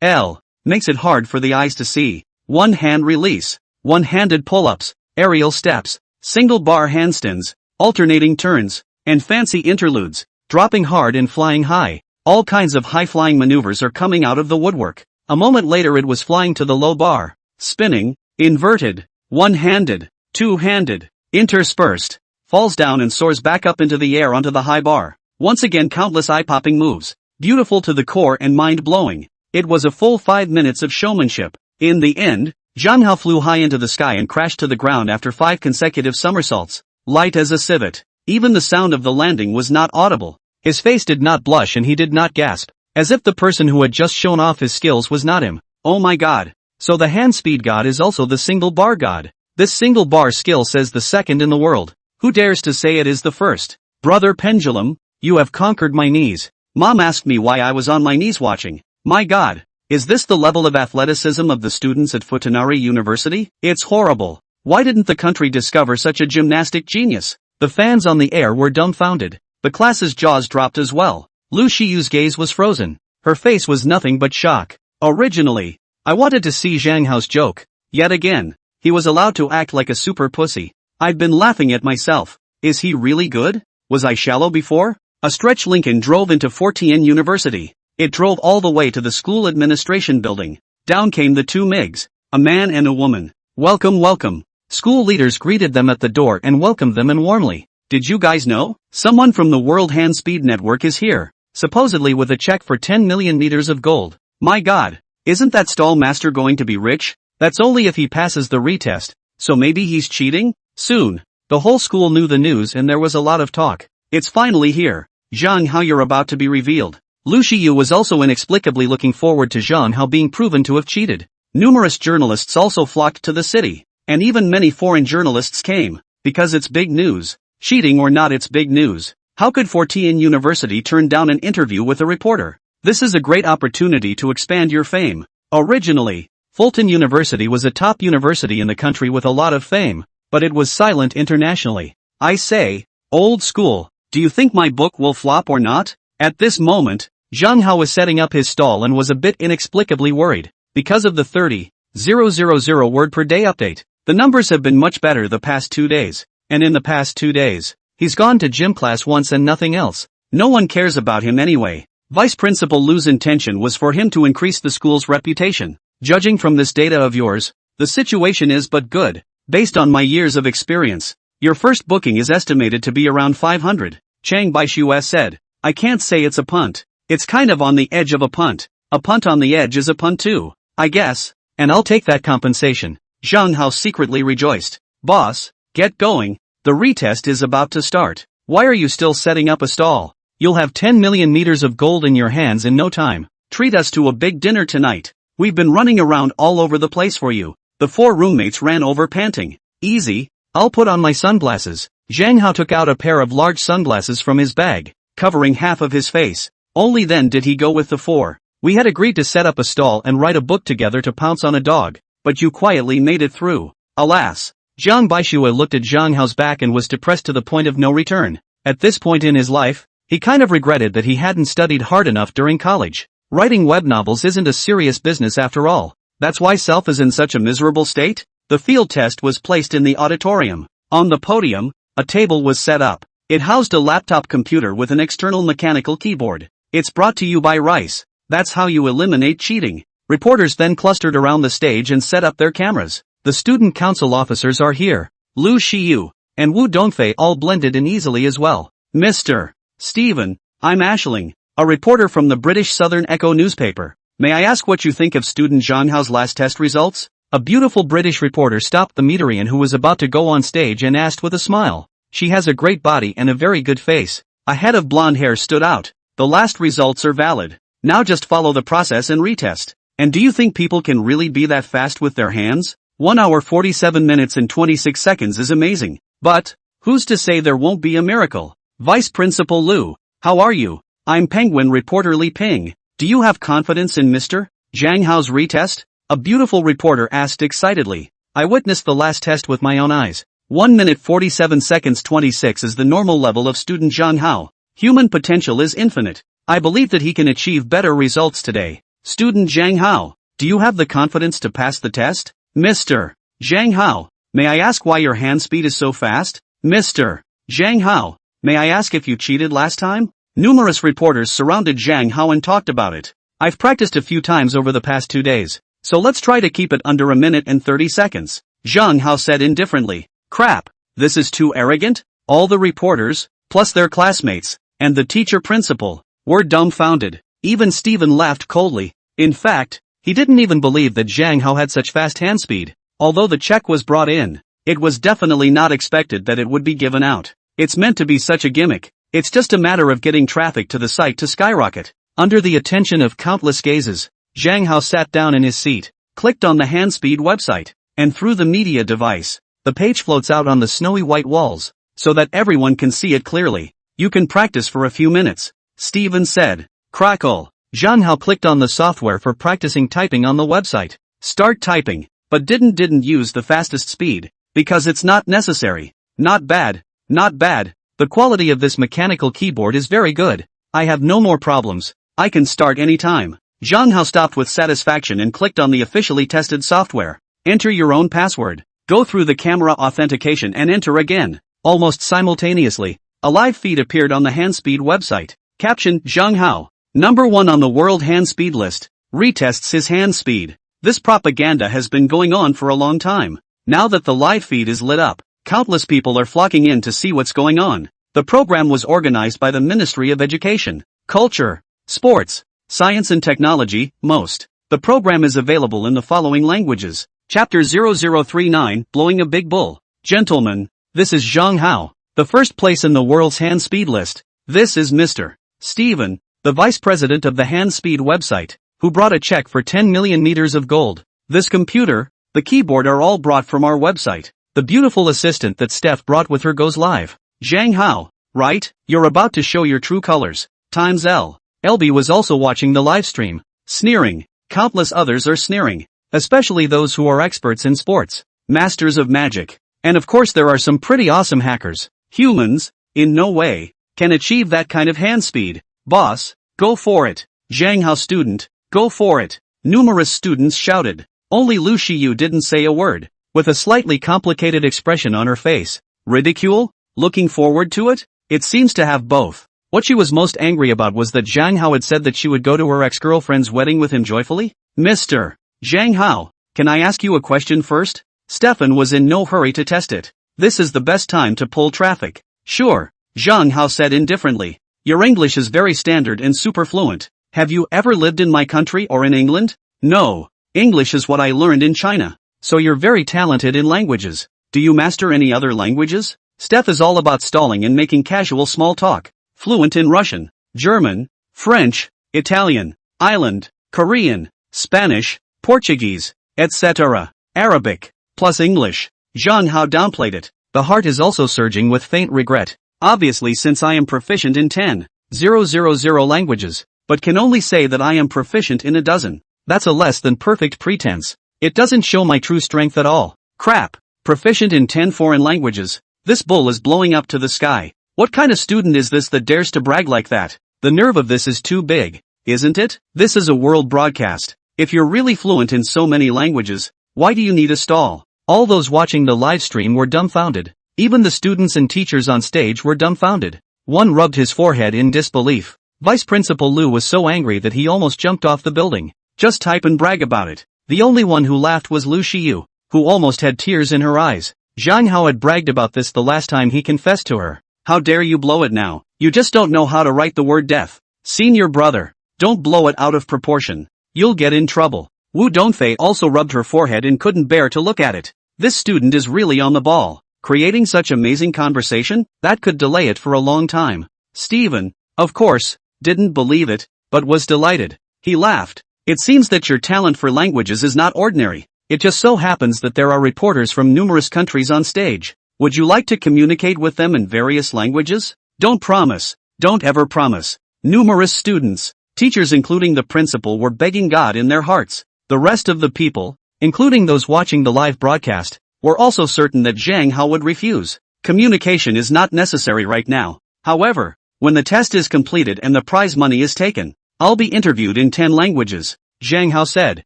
L. Makes it hard for the eyes to see. One hand release, one-handed pull-ups, aerial steps, single bar handstands, alternating turns, and fancy interludes, dropping hard and flying high. All kinds of high-flying maneuvers are coming out of the woodwork. A moment later it was flying to the low bar, spinning, inverted, one-handed, two-handed, interspersed, falls down and soars back up into the air onto the high bar. Once again countless eye-popping moves, beautiful to the core and mind-blowing. It was a full 5 minutes of showmanship. In the end, Zhang Hao flew high into the sky and crashed to the ground after 5 consecutive somersaults, light as a civet. Even the sound of the landing was not audible. His face did not blush and he did not gasp, as if the person who had just shown off his skills was not him. Oh my god. So the hand speed god is also the single bar god. This single bar skill says the second in the world. Who dares to say it is the first? Brother Pendulum, you have conquered my knees. Mom asked me why I was on my knees watching. My god. Is this the level of athleticism of the students at Futanari University? It's horrible. Why didn't the country discover such a gymnastic genius? The fans on the air were dumbfounded. The class's jaws dropped as well. Lu Shiyu's gaze was frozen. Her face was nothing but shock. Originally, I wanted to see Zhang Hao's joke. Yet again, he was allowed to act like a super pussy. I'd been laughing at myself. Is he really good? Was I shallow before? A stretch Lincoln drove into Fortian University. It drove all the way to the school administration building. Down came the 2 MIGs, a man and a woman. Welcome, welcome. School leaders greeted them at the door and welcomed them in warmly. Did you guys know? Someone from the World Hand Speed Network is here. Supposedly with a check for 10 million meters of gold. My god. Isn't that stall master going to be rich? That's only if he passes the retest. So maybe he's cheating? Soon. The whole school knew the news and there was a lot of talk. It's finally here. Zhang Hao, you're about to be revealed. Lu Shiyu was also inexplicably looking forward to Zhang Hao being proven to have cheated. Numerous journalists also flocked to the city, and even many foreign journalists came, because it's big news. Cheating or not, it's big news. How could Fortean University turn down an interview with a reporter? This is a great opportunity to expand your fame. Originally, Fulton University was a top university in the country with a lot of fame, but it was silent internationally. I say, old school, do you think my book will flop or not? At this moment, Zhang Hao was setting up his stall and was a bit inexplicably worried, because of the 30,000 word per day update. The numbers have been much better the past 2 days, and in the past 2 days, he's gone to gym class once and nothing else. No one cares about him anyway. Vice Principal Lu's intention was for him to increase the school's reputation. Judging from this data of yours, the situation is but good. Based on my years of experience, your first booking is estimated to be around 500. Chang Baishu said, I can't say it's a punt. It's kind of on the edge of a punt. A punt on the edge is a punt too, I guess, and I'll take that compensation. Zhang Hao secretly rejoiced. Boss, get going, the retest is about to start. Why are you still setting up a stall? You'll have 10 million meters of gold in your hands in no time. Treat us to a big dinner tonight. We've been running around all over the place for you. The 4 roommates ran over panting. Easy, I'll put on my sunglasses. Zhang Hao took out a pair of large sunglasses from his bag, covering half of his face. Only then did he go with the 4. We had agreed to set up a stall and write a book together to pounce on a dog, but you quietly made it through. Alas. Jiang Baishua looked at Zhang Hao's back and was depressed to the point of no return. At this point in his life, he kind of regretted that he hadn't studied hard enough during college. Writing web novels isn't a serious business after all. That's why Self is in such a miserable state? The field test was placed in the auditorium. On the podium, a table was set up. It housed a laptop computer with an external mechanical keyboard. It's brought to you by Rice. That's how you eliminate cheating. Reporters then clustered around the stage and set up their cameras. The student council officers are here. Lu Shiyu and Wu Dongfei all blended in easily as well. Mr. Stephen, I'm Ashling, a reporter from the British Southern Echo newspaper. May I ask what you think of student Zhang Hao's last test results? A beautiful British reporter stopped the Meteorian who was about to go on stage and asked with a smile. She has a great body and a very good face. A head of blonde hair stood out. The last results are valid. Now just follow the process and retest. And do you think people can really be that fast with their hands? 1 hour 47 minutes and 26 seconds is amazing. But, who's to say there won't be a miracle? Vice Principal Lu, how are you? I'm Penguin reporter Li Ping. Do you have confidence in Mr. Zhang Hao's retest? A beautiful reporter asked excitedly. I witnessed the last test with my own eyes. 1 minute 47 seconds 26 is the normal level of student Zhang Hao. Human potential is infinite. I believe that he can achieve better results today. Student Zhang Hao, do you have the confidence to pass the test? Mr. Zhang Hao, may I ask why your hand speed is so fast? Mr. Zhang Hao, may I ask if you cheated last time? Numerous reporters surrounded Zhang Hao and talked about it. I've practiced a few times over the past 2 days, so let's try to keep it under 1 minute and 30 seconds. Zhang Hao said indifferently. Crap, this is too arrogant? All the reporters, plus their classmates, and the teacher principal, were dumbfounded. Even Stephen laughed coldly. In fact, he didn't even believe that Zhang Hao had such fast hand speed. Although the check was brought in, it was definitely not expected that it would be given out. It's meant to be such a gimmick. It's just a matter of getting traffic to the site to skyrocket. Under the attention of countless gazes, Zhang Hao sat down in his seat, clicked on the Handspeed website, and through the media device, the page floats out on the snowy white walls, so that everyone can see it clearly. You can practice for a few minutes, Stephen said. Crackle. Zhang Hao clicked on the software for practicing typing on the website. Start typing, but didn't use the fastest speed, because it's not necessary. Not bad, not bad. The quality of this mechanical keyboard is very good. I have no more problems. I can start anytime. Zhang Hao stopped with satisfaction and clicked on the officially tested software. Enter your own password. Go through the camera authentication and enter again. Almost simultaneously, a live feed appeared on the Handspeed website. Caption, Zhang Hao, #1 on the world hand speed list, retests his hand speed. This propaganda has been going on for a long time. Now that the live feed is lit up, countless people are flocking in to see what's going on. The program was organized by the Ministry of Education, Culture, Sports, Science and Technology, MOST. The program is available in the following languages. Chapter 0039, Blowing a Big Bull. Gentlemen, this is Zhang Hao, the first place in the world's hand speed list. This is Mr. Stephen, the vice president of the hand-speed website, who brought a check for 10 million meters of gold. This computer, the keyboard are all brought from our website. The beautiful assistant that Steph brought with her goes live. Zhang Hao, right? You're about to show your true colors. Times L. LB was also watching the live stream. Sneering. Countless others are sneering. Especially those who are experts in sports. Masters of magic. And of course there are some pretty awesome hackers. Humans, in no way, can achieve that kind of hand speed. Boss, go for it. Zhang Hao student, go for it. Numerous students shouted. Only Lu Shiyu didn't say a word, with a slightly complicated expression on her face. Ridicule? Looking forward to it? It seems to have both. What she was most angry about was that Zhang Hao had said that she would go to her ex-girlfriend's wedding with him joyfully. Mr. Zhang Hao, can I ask you a question first? Stefan was in no hurry to test it. This is the best time to pull traffic. Sure, Zhang Hao said indifferently. Your English is very standard and super fluent. Have you ever lived in my country or in England? No. English is what I learned in China. So you're very talented in languages. Do you master any other languages? Steph is all about stalling and making casual small talk. Fluent in Russian, German, French, Italian, Island, Korean, Spanish, Portuguese, etc. Arabic, plus English. Zhang Hao downplayed it. The heart is also surging with faint regret. Obviously, since I am proficient in 10,000 languages, but can only say that I am proficient in a dozen. That's a less than perfect pretense. It doesn't show my true strength at all. Crap. Proficient in 10 foreign languages. This bull is blowing up to the sky. What kind of student is this that dares to brag like that? The nerve of this is too big, isn't it? This is a world broadcast. If you're really fluent in so many languages, why do you need a stall? All those watching the live stream were dumbfounded. Even the students and teachers on stage were dumbfounded. One rubbed his forehead in disbelief. Vice Principal Lu was so angry that he almost jumped off the building. Just type and brag about it. The only one who laughed was Lu Shiyu, who almost had tears in her eyes. Zhang Hao had bragged about this the last time he confessed to her. How dare you blow it now? You just don't know how to write the word death. Senior brother, don't blow it out of proportion. You'll get in trouble. Wu Dongfei also rubbed her forehead and couldn't bear to look at it. This student is really on the ball. Creating such amazing conversation, that could delay it for a long time. Stephen, of course, didn't believe it, but was delighted. He laughed. It seems that your talent for languages is not ordinary. It just so happens that there are reporters from numerous countries on stage. Would you like to communicate with them in various languages? Don't promise. Don't ever promise. Numerous students, teachers including the principal, were begging God in their hearts. The rest of the people, including those watching the live broadcast, were also certain that Zhang Hao would refuse. Communication is not necessary right now. However, when the test is completed and the prize money is taken, I'll be interviewed in 10 languages. Zhang Hao said.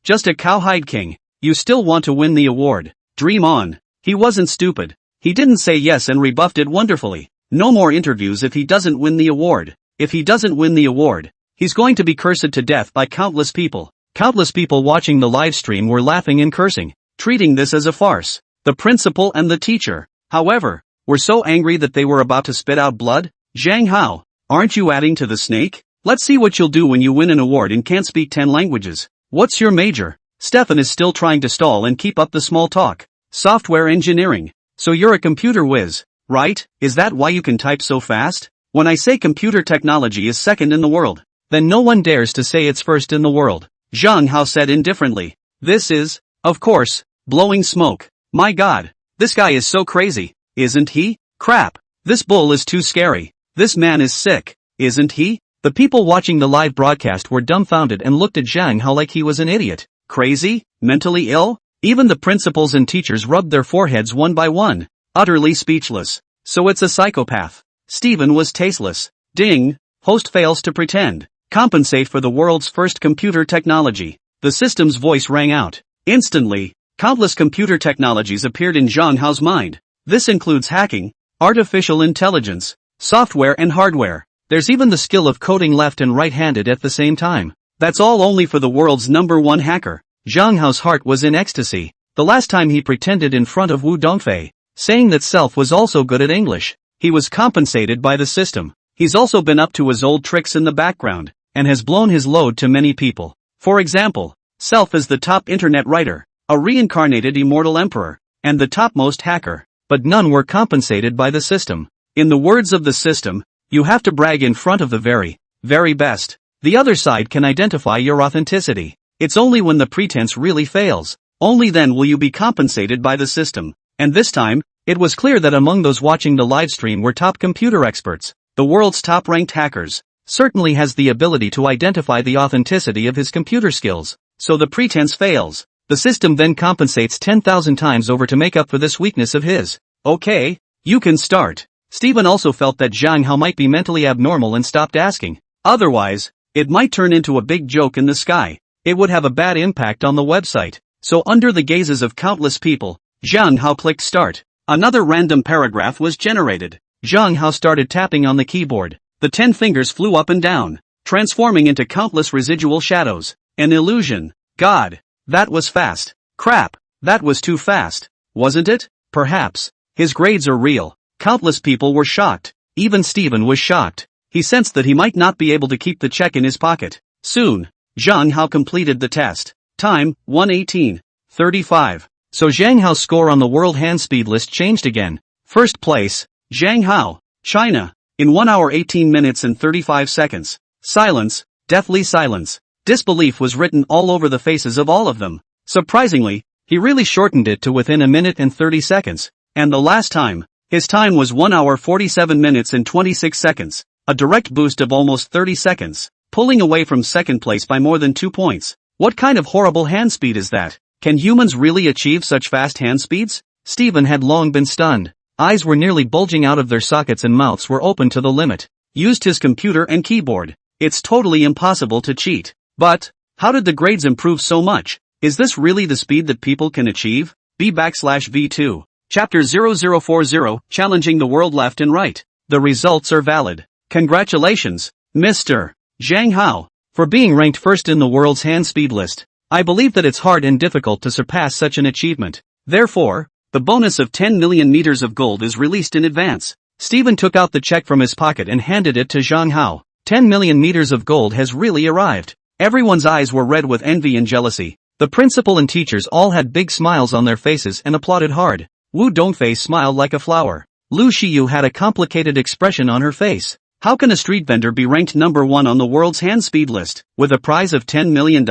Just a cowhide king. You still want to win the award. Dream on. He wasn't stupid. He didn't say yes and rebuffed it wonderfully. No more interviews if he doesn't win the award. If he doesn't win the award, he's going to be cursed to death by countless people. Countless people watching the live stream were laughing and cursing, treating this as a farce. The principal and the teacher, however, were so angry that they were about to spit out blood. Zhang Hao, aren't you adding to the snake? Let's see what you'll do when you win an award and can't speak 10 languages. What's your major? Stefan is still trying to stall and keep up the small talk. Software engineering. So you're a computer whiz, right? Is that why you can type so fast? When I say computer technology is second in the world, then no one dares to say it's first in the world. Zhang Hao said indifferently. This is, of course, blowing smoke. My God, this guy is so crazy, isn't he? Crap. This bull is too scary. This man is sick, isn't he? The people watching the live broadcast were dumbfounded and looked at Zhang Hao like he was an idiot. Crazy? Mentally ill? Even the principals and teachers rubbed their foreheads one by one, utterly speechless. So it's a psychopath. Stephen was tasteless. Ding. Host fails to pretend. Compensate for the world's first computer technology. The system's voice rang out. Instantly, countless computer technologies appeared in Zhang Hao's mind. This includes hacking, artificial intelligence, software and hardware. There's even the skill of coding left and right-handed at the same time. That's all only for the world's #1 hacker. Zhang Hao's heart was in ecstasy. The last time he pretended in front of Wu Dongfei, saying that self was also good at English. He was compensated by the system. He's also been up to his old tricks in the background, and has blown his load to many people. For example, self is the top internet writer, a reincarnated immortal emperor, and the topmost hacker, but none were compensated by the system. In the words of the system, you have to brag in front of the very very best. The other side can identify your authenticity. It's only when the pretense really fails. Only then will you be compensated by the system. And this time, it was clear that among those watching the livestream were top computer experts. The world's top-ranked hackers certainly has the ability to identify the authenticity of his computer skills. So the pretense fails. The system then compensates 10,000 times over to make up for this weakness of his. Okay, you can start. Steven also felt that Zhang Hao might be mentally abnormal and stopped asking. Otherwise, it might turn into a big joke in the sky. It would have a bad impact on the website. So under the gazes of countless people, Zhang Hao clicked start. Another random paragraph was generated. Zhang Hao started tapping on the keyboard. The 10 fingers flew up and down, transforming into countless residual shadows. An illusion. God, that was fast. Crap, that was too fast. Wasn't it? Perhaps. His grades are real. Countless people were shocked. Even Steven was shocked. He sensed that he might not be able to keep the check in his pocket. Soon, Zhang Hao completed the test. Time, 1:18:35. So Zhang Hao's score on the world hand speed list changed again. First place, Zhang Hao, China, in 1 hour 18 minutes and 35 seconds. Silence, deathly silence. Disbelief was written all over the faces of all of them. Surprisingly, he really shortened it to within a minute and 30 seconds. And the last time, his time was 1 hour 47 minutes and 26 seconds. A direct boost of almost 30 seconds, pulling away from second place by more than 2 points. What kind of horrible hand speed is that? Can humans really achieve such fast hand speeds? Steven had long been stunned. Eyes were nearly bulging out of their sockets and mouths were open to the limit. Used his computer and keyboard. It's totally impossible to cheat. But, how did the grades improve so much? Is this really the speed that people can achieve? B/V2. Chapter 0040, Challenging the World Left and Right. The results are valid. Congratulations, Mr. Zhang Hao, for being ranked first in the world's hand speed list. I believe that it's hard and difficult to surpass such an achievement. Therefore, the bonus of 10 million meters of gold is released in advance. Steven took out the check from his pocket and handed it to Zhang Hao. 10 million meters of gold has really arrived. Everyone's eyes were red with envy and jealousy. The principal and teachers all had big smiles on their faces and applauded hard. Wu Dongfei smiled like a flower. Lu Xiyu had a complicated expression on her face. How can a street vendor be ranked number 1 on the world's hand speed list, with a prize of $10 million?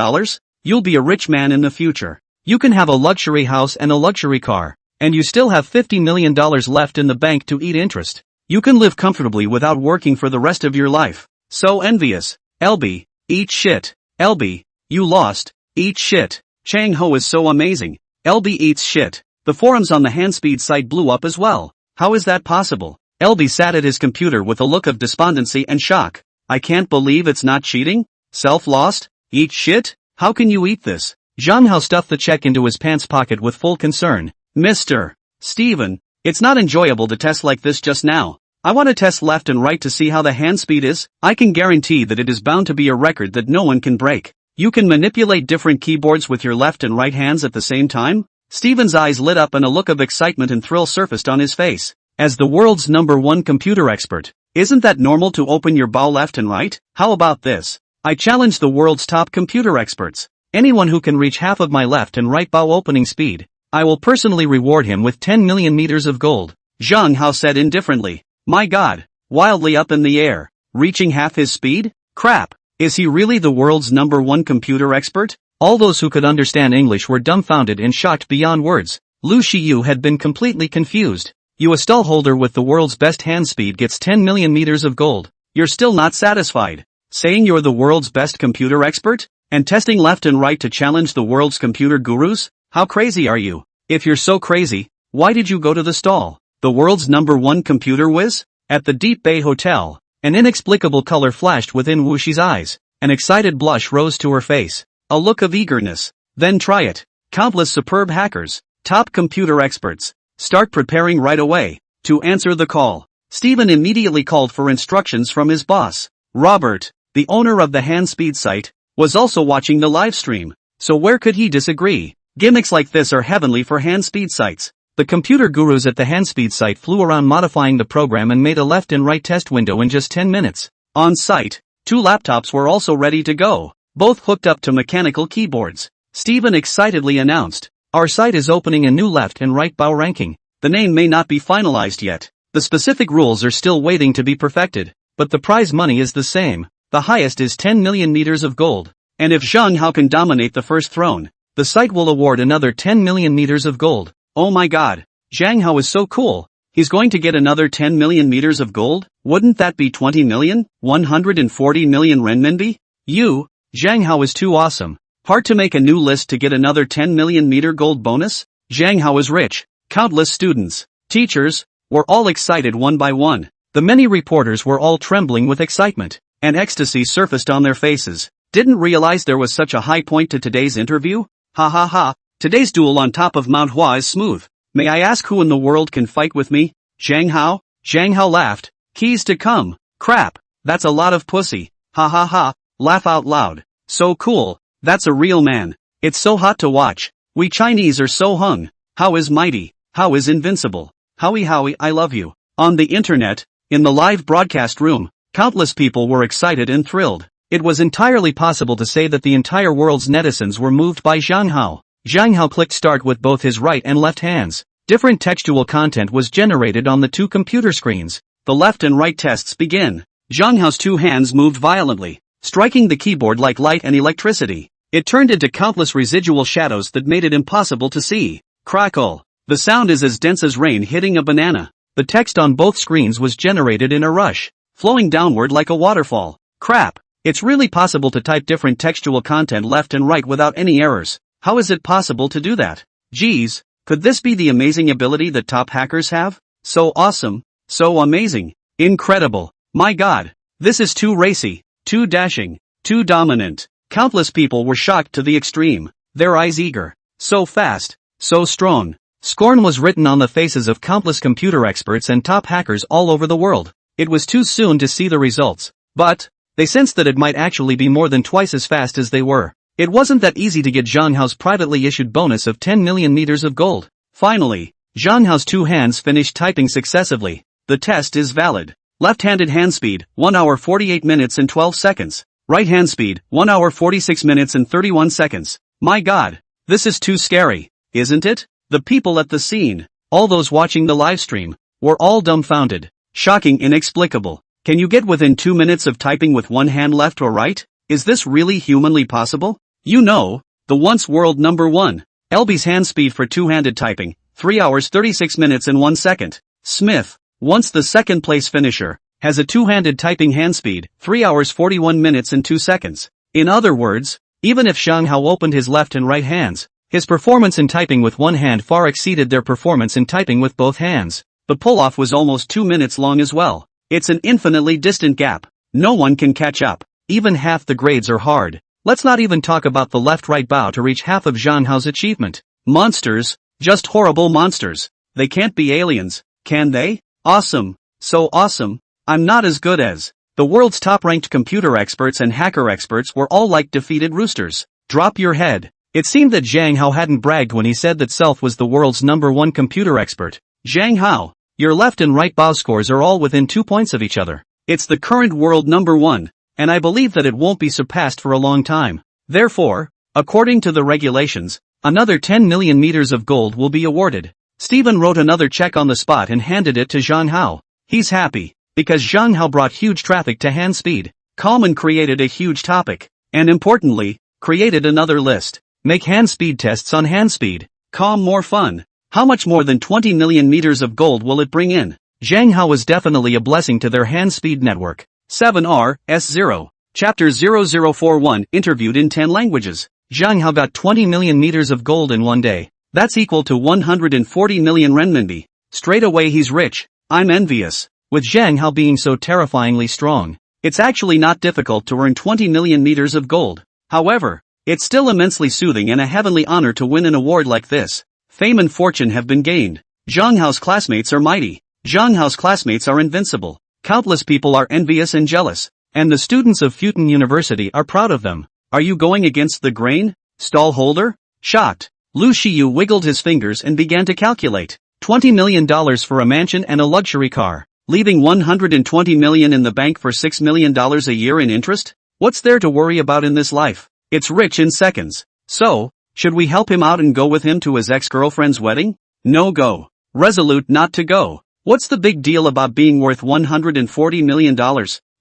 You'll be a rich man in the future. You can have a luxury house and a luxury car. And you still have $50 million left in the bank to eat interest. You can live comfortably without working for the rest of your life. So envious. LB, eat shit. LB, you lost. Eat shit. Chang Ho is so amazing. LB eats shit. The forums on the Handspeed site blew up as well. How is that possible? LB sat at his computer with a look of despondency and shock. I can't believe it's not cheating? Self-lost? Eat shit? How can you eat this? Zhang Hao stuffed the check into his pants pocket with full concern. Mr. Steven, it's not enjoyable to test like this just now. I want to test left and right to see how the hand speed is. I can guarantee that it is bound to be a record that no one can break. You can manipulate different keyboards with your left and right hands at the same time? Steven's eyes lit up and a look of excitement and thrill surfaced on his face. As the world's #1 computer expert, isn't that normal to open your bow left and right? How about this? I challenge the world's top computer experts. Anyone who can reach half of my left and right bow opening speed, I will personally reward him with 10 million meters of gold. Zhang Hao said indifferently. My God, wildly up in the air, reaching half his speed? Crap, is he really the world's #1 computer expert? All those who could understand English were dumbfounded and shocked beyond words. Lu Xiyu had been completely confused. You, a stallholder with the world's best hand speed, gets 10 million meters of gold. You're still not satisfied? Saying you're the world's best computer expert? And testing left and right to challenge the world's computer gurus? How crazy are you? If you're so crazy, why did you go to the stall? The world's #1 computer whiz? At the Deep Bay Hotel, an inexplicable color flashed within Wu Shi's eyes. An excited blush rose to her face. A look of eagerness. Then try it. Countless superb hackers, top computer experts. Start preparing right away. To answer the call, Steven immediately called for instructions from his boss. Robert, the owner of the Handspeed site, was also watching the live stream. So where could he disagree? Gimmicks like this are heavenly for Handspeed sites. The computer gurus at the Handspeed site flew around modifying the program and made a left and right test window in just 10 minutes. On site, 2 laptops were also ready to go, both hooked up to mechanical keyboards. Steven excitedly announced, our site is opening a new left and right bow ranking. The name may not be finalized yet. The specific rules are still waiting to be perfected, but the prize money is the same. The highest is 10 million meters of gold. And if Zhang Hao can dominate the first throne, the site will award another 10 million meters of gold. Oh my god. Zhang Hao is so cool. He's going to get another 10 million meters of gold? Wouldn't that be 20 million? 140 million renminbi? Zhang Hao is too awesome. Hard to make a new list to get another 10 million meter gold bonus? Zhang Hao is rich. Countless students, teachers, were all excited one by one. The many reporters were all trembling with excitement, and ecstasy surfaced on their faces. Didn't realize there was such a high point to today's interview? Ha ha ha. Today's duel on top of manhwa is smooth. May I ask who in the world can fight with me? Zhang Hao? Zhang Hao laughed. Keys to come. Crap. That's a lot of pussy. Ha ha ha. Laugh out loud. So cool. That's a real man. It's so hot to watch. We Chinese are so hung. How is mighty. How is invincible. Howie, I love you. On the internet, in the live broadcast room, countless people were excited and thrilled. It was entirely possible to say that the entire world's netizens were moved by Zhang Hao. Zhang Hao clicked start with both his right and left hands. Different textual content was generated on the two computer screens. The left and right tests begin. Zhang Hao's two hands moved violently, striking the keyboard like light and electricity. It turned into countless residual shadows that made it impossible to see. Crackle. The sound is as dense as rain hitting a banana. The text on both screens was generated in a rush, flowing downward like a waterfall. Crap. It's really possible to type different textual content left and right without any errors. How is it possible to do that? Geez, could this be the amazing ability that top hackers have? So awesome, so amazing, incredible, my god, this is too racy, too dashing, too dominant. Countless people were shocked to the extreme, their eyes eager, so fast, so strong. Scorn was written on the faces of countless computer experts and top hackers all over the world. It was too soon to see the results, but they sensed that it might actually be more than twice as fast as they were. It wasn't that easy to get Zhang Hao's privately issued bonus of 10 million meters of gold. Finally, Zhang Hao's two hands finished typing successively. The test is valid. Left-handed hand speed, 1 hour 48 minutes and 12 seconds. Right hand speed, 1 hour 46 minutes and 31 seconds. My god, this is too scary, isn't it? The people at the scene, all those watching the live stream, were all dumbfounded. Shocking, inexplicable. Can you get within 2 minutes of typing with one hand left or right? Is this really humanly possible? You know, the once world number one, LB's hand speed for two-handed typing, 3 hours 36 minutes and 1 second. Smith, once the second place finisher, has a two-handed typing hand speed, 3 hours 41 minutes and 2 seconds. In other words, even if Zhang Hao opened his left and right hands, his performance in typing with one hand far exceeded their performance in typing with both hands. The pull-off was almost 2 minutes long as well. It's an infinitely distant gap. No one can catch up. Even half the grades are hard. Let's not even talk about the left-right bow to reach half of Zhang Hao's achievement. Monsters, just horrible monsters. They can't be aliens, can they? Awesome, so awesome. I'm not as good as. The world's top-ranked computer experts and hacker experts were all like defeated roosters. Drop your head. It seemed that Zhang Hao hadn't bragged when he said that Self was the world's #1 computer expert. Zhang Hao, your left and right bow scores are all within 2 points of each other. It's the current world #1. And I believe that it won't be surpassed for a long time. Therefore, according to the regulations, another 10 million meters of gold will be awarded. Steven wrote another check on the spot and handed it to Zhang Hao. He's happy, because Zhang Hao brought huge traffic to hand speed. Kalman created a huge topic, and importantly, created another list. Make hand speed tests on hand speed. Calm more fun. How much more than 20 million meters of gold will it bring in? Zhang Hao was definitely a blessing to their hand speed network. 7R-S0, Chapter 0041, interviewed in 10 languages. Zhang Hao got 20 million meters of gold in one day. That's equal to 140 million renminbi. Straight away he's rich. I'm envious. With Zhang Hao being so terrifyingly strong, it's actually not difficult to earn 20 million meters of gold. However, it's still immensely soothing and a heavenly honor to win an award like this. Fame and fortune have been gained. Zhang Hao's classmates are mighty. Zhang Hao's classmates are invincible. Countless people are envious and jealous, and the students of Futon University are proud of them. Are you going against the grain, stallholder? Shocked, Lu Shiyu wiggled his fingers and began to calculate. $20 million for a mansion and a luxury car, leaving $120 million in the bank for $6 million a year in interest? What's there to worry about in this life? It's rich in seconds. So, should we help him out and go with him to his ex-girlfriend's wedding? No go. Resolute not to go. What's the big deal about being worth $140 million?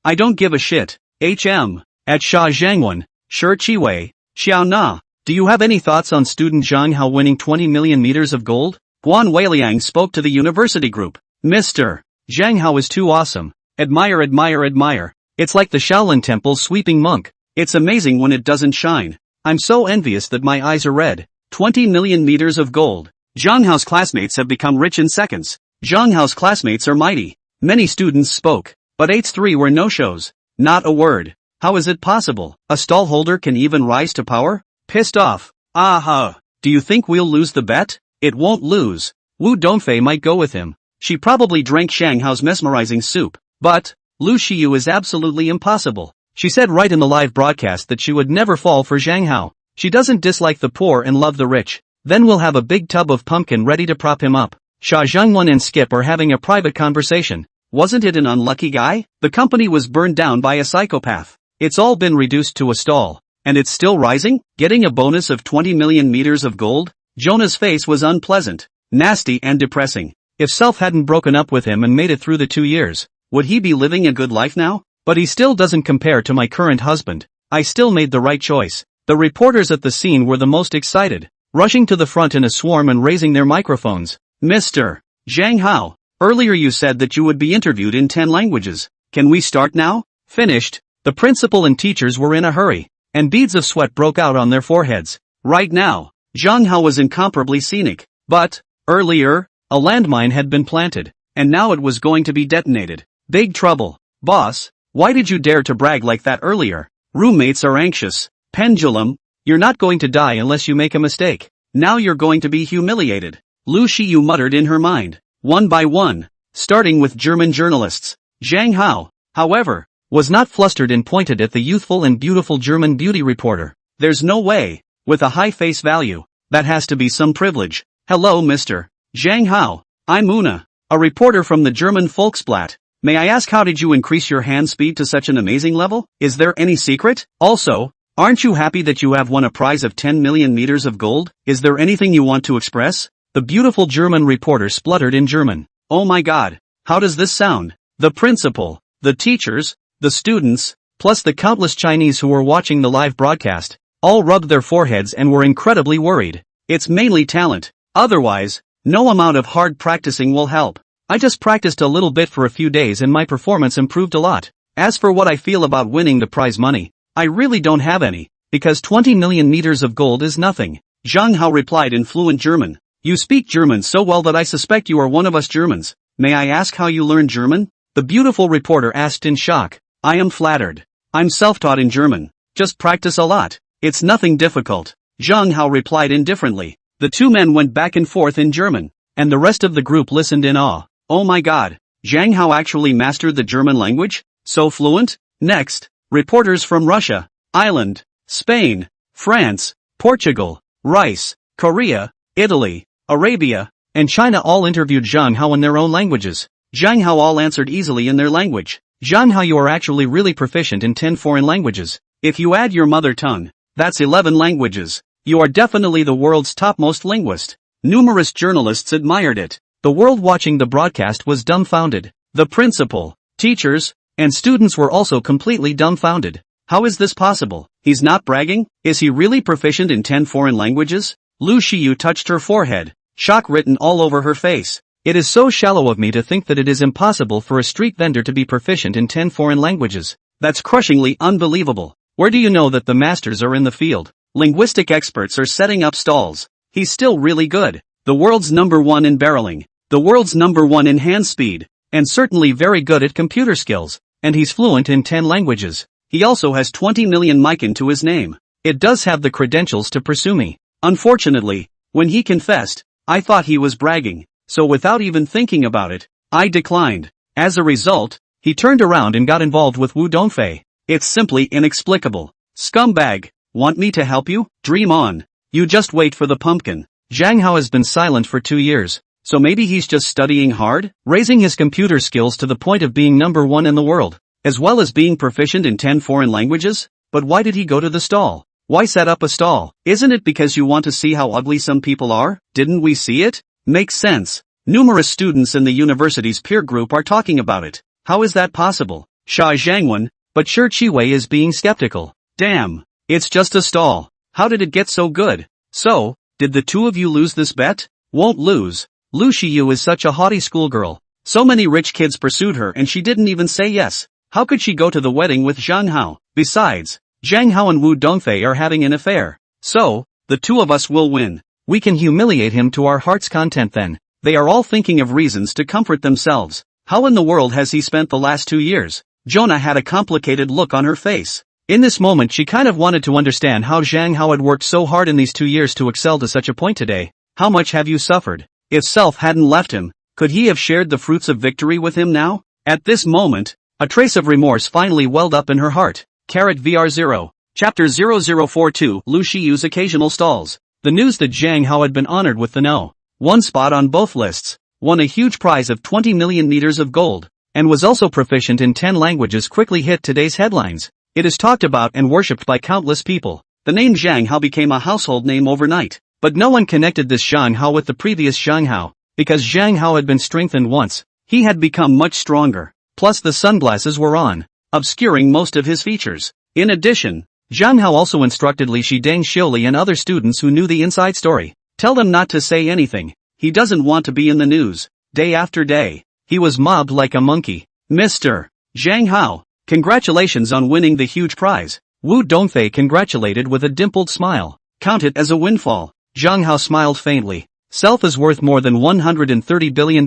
I don't give a shit. At Sha Zhangwan, Shi Chiwei, Xiao Na. Do you have any thoughts on student Zhang Hao winning 20 million meters of gold? Guan Weiliang spoke to the university group. Mr. Zhang Hao is too awesome. Admire, admire, admire. It's like the Shaolin Temple's sweeping monk. It's amazing when it doesn't shine. I'm so envious that my eyes are red. 20 million meters of gold. Zhang Hao's classmates have become rich in seconds. Zhang Hao's classmates are mighty. Many students spoke, but 3 were no-shows. Not a word. How is it possible? A stall holder can even rise to power? Pissed off. Aha. Do you think we'll lose the bet? It won't lose. Wu Dongfei might go with him. She probably drank Shang Hao's mesmerizing soup. But Lu Xiyu is absolutely impossible. She said right in the live broadcast that she would never fall for Zhang Hao. She doesn't dislike the poor and love the rich. Then we'll have a big tub of pumpkin ready to prop him up. Sha Zhangwan and Skip are having a private conversation. Wasn't it an unlucky guy? The company was burned down by a psychopath. It's all been reduced to a stall. And it's still rising? Getting a bonus of 20 million meters of gold? Jonah's face was unpleasant, nasty and depressing. If Self hadn't broken up with him and made it through the 2 years, would he be living a good life now? But he still doesn't compare to my current husband. I still made the right choice. The reporters at the scene were the most excited, rushing to the front in a swarm and raising their microphones. Mr. Zhang Hao, earlier you said that you would be interviewed in 10 languages. Can we start now? Finished. The principal and teachers were in a hurry, and beads of sweat broke out on their foreheads. Right now, Zhang Hao was incomparably scenic. But, earlier, a landmine had been planted, and now it was going to be detonated. Big trouble. Boss, why did you dare to brag like that earlier? Roommates are anxious. Pendulum, you're not going to die unless you make a mistake. Now you're going to be humiliated. Lu Xiyu muttered in her mind, one by one, starting with German journalists. Zhang Hao, however, was not flustered and pointed at the youthful and beautiful German beauty reporter. There's no way, with a high face value, that has to be some privilege. Hello Mr. Zhang Hao, I'm Una, a reporter from the German Volksblatt. May I ask how did you increase your hand speed to such an amazing level? Is there any secret? Also, aren't you happy that you have won a prize of 10 million meters of gold? Is there anything you want to express? The beautiful German reporter spluttered in German. Oh my god, how does this sound? The principal, the teachers, the students, plus the countless Chinese who were watching the live broadcast, all rubbed their foreheads and were incredibly worried. It's mainly talent. Otherwise, no amount of hard practicing will help. I just practiced a little bit for a few days and my performance improved a lot. As for what I feel about winning the prize money, I really don't have any, because 20 million meters of gold is nothing. Zhang Hao replied in fluent German. You speak German so well that I suspect you are one of us Germans. May I ask how you learned German? The beautiful reporter asked in shock. I am flattered. I'm self-taught in German. Just practice a lot. It's nothing difficult. Zhang Hao replied indifferently. The two men went back and forth in German, and the rest of the group listened in awe. Oh my god, Zhang Hao actually mastered the German language? So fluent? Next, reporters from Russia, Ireland, Spain, France, Portugal, Rice, Korea, Italy, Arabia, and China all interviewed Zhang Hao in their own languages. Zhang Hao all answered easily in their language. Zhang Hao, you are actually really proficient in 10 foreign languages. If you add your mother tongue, that's 11 languages. You are definitely the world's topmost linguist. Numerous journalists admired it. The world watching the broadcast was dumbfounded. The principal, teachers, and students were also completely dumbfounded. How is this possible? He's not bragging? Is he really proficient in 10 foreign languages? Lu Xiyu touched her forehead, shock written all over her face. It is so shallow of me to think that it is impossible for a street vendor to be proficient in 10 foreign languages. That's crushingly unbelievable. Where do you know that the masters are in the field? Linguistic experts are setting up stalls. He's still really good. The world's #1 in barreling. The world's #1 in hand speed. And certainly very good at computer skills. And he's fluent in 10 languages. He also has 20 million mikan to his name. It does have the credentials to pursue me. Unfortunately, when he confessed, I thought he was bragging. So without even thinking about it, I declined. As a result, he turned around and got involved with Wu Dongfei. It's simply inexplicable. Scumbag, want me to help you? Dream on. You just wait for the pumpkin. Zhang Hao has been silent for 2 years, so maybe he's just studying hard, raising his computer skills to the point of being #1 in the world, as well as being proficient in 10 foreign languages? But why did he go to the stall? Why set up a stall? Isn't it because you want to see how ugly some people are? Didn't we see it? Makes sense. Numerous students in the university's peer group are talking about it. How is that possible? Sha Zhangwan, but sure Chiwei is being skeptical. Damn, it's just a stall. How did it get so good? So, did the two of you lose this bet? Won't lose. Lu Shiyu is such a haughty schoolgirl. So many rich kids pursued her and she didn't even say yes. How could she go to the wedding with Zhang Hao? Besides, Zhang Hao and Wu Dongfei are having an affair. So, the two of us will win. We can humiliate him to our heart's content then. They are all thinking of reasons to comfort themselves. How in the world has he spent the last 2 years? Jonah had a complicated look on her face. In this moment she kind of wanted to understand how Zhang Hao had worked so hard in these 2 years to excel to such a point today. How much have you suffered? If Self hadn't left him, could he have shared the fruits of victory with him now? At this moment, a trace of remorse finally welled up in her heart. VR0. Chapter 0042 Lu Shiyu's Occasional Stalls. The news that Zhang Hao had been honored with the No. 1 spot on both lists, won a huge prize of 20 million meters of gold, and was also proficient in 10 languages quickly hit today's headlines. It is talked about and worshipped by countless people. The name Zhang Hao became a household name overnight, but no one connected this Zhang Hao with the previous Zhang Hao, because Zhang Hao had been strengthened once. He had become much stronger, plus the sunglasses were on, obscuring most of his features. In addition, Zhang Hao also instructed Li Shidang Xiuli and other students who knew the inside story. Tell them not to say anything. He doesn't want to be in the news. Day after day, he was mobbed like a monkey. Mr. Zhang Hao, congratulations on winning the huge prize. Wu Dongfei congratulated with a dimpled smile. Count it as a windfall. Zhang Hao smiled faintly. Self is worth more than $130 billion.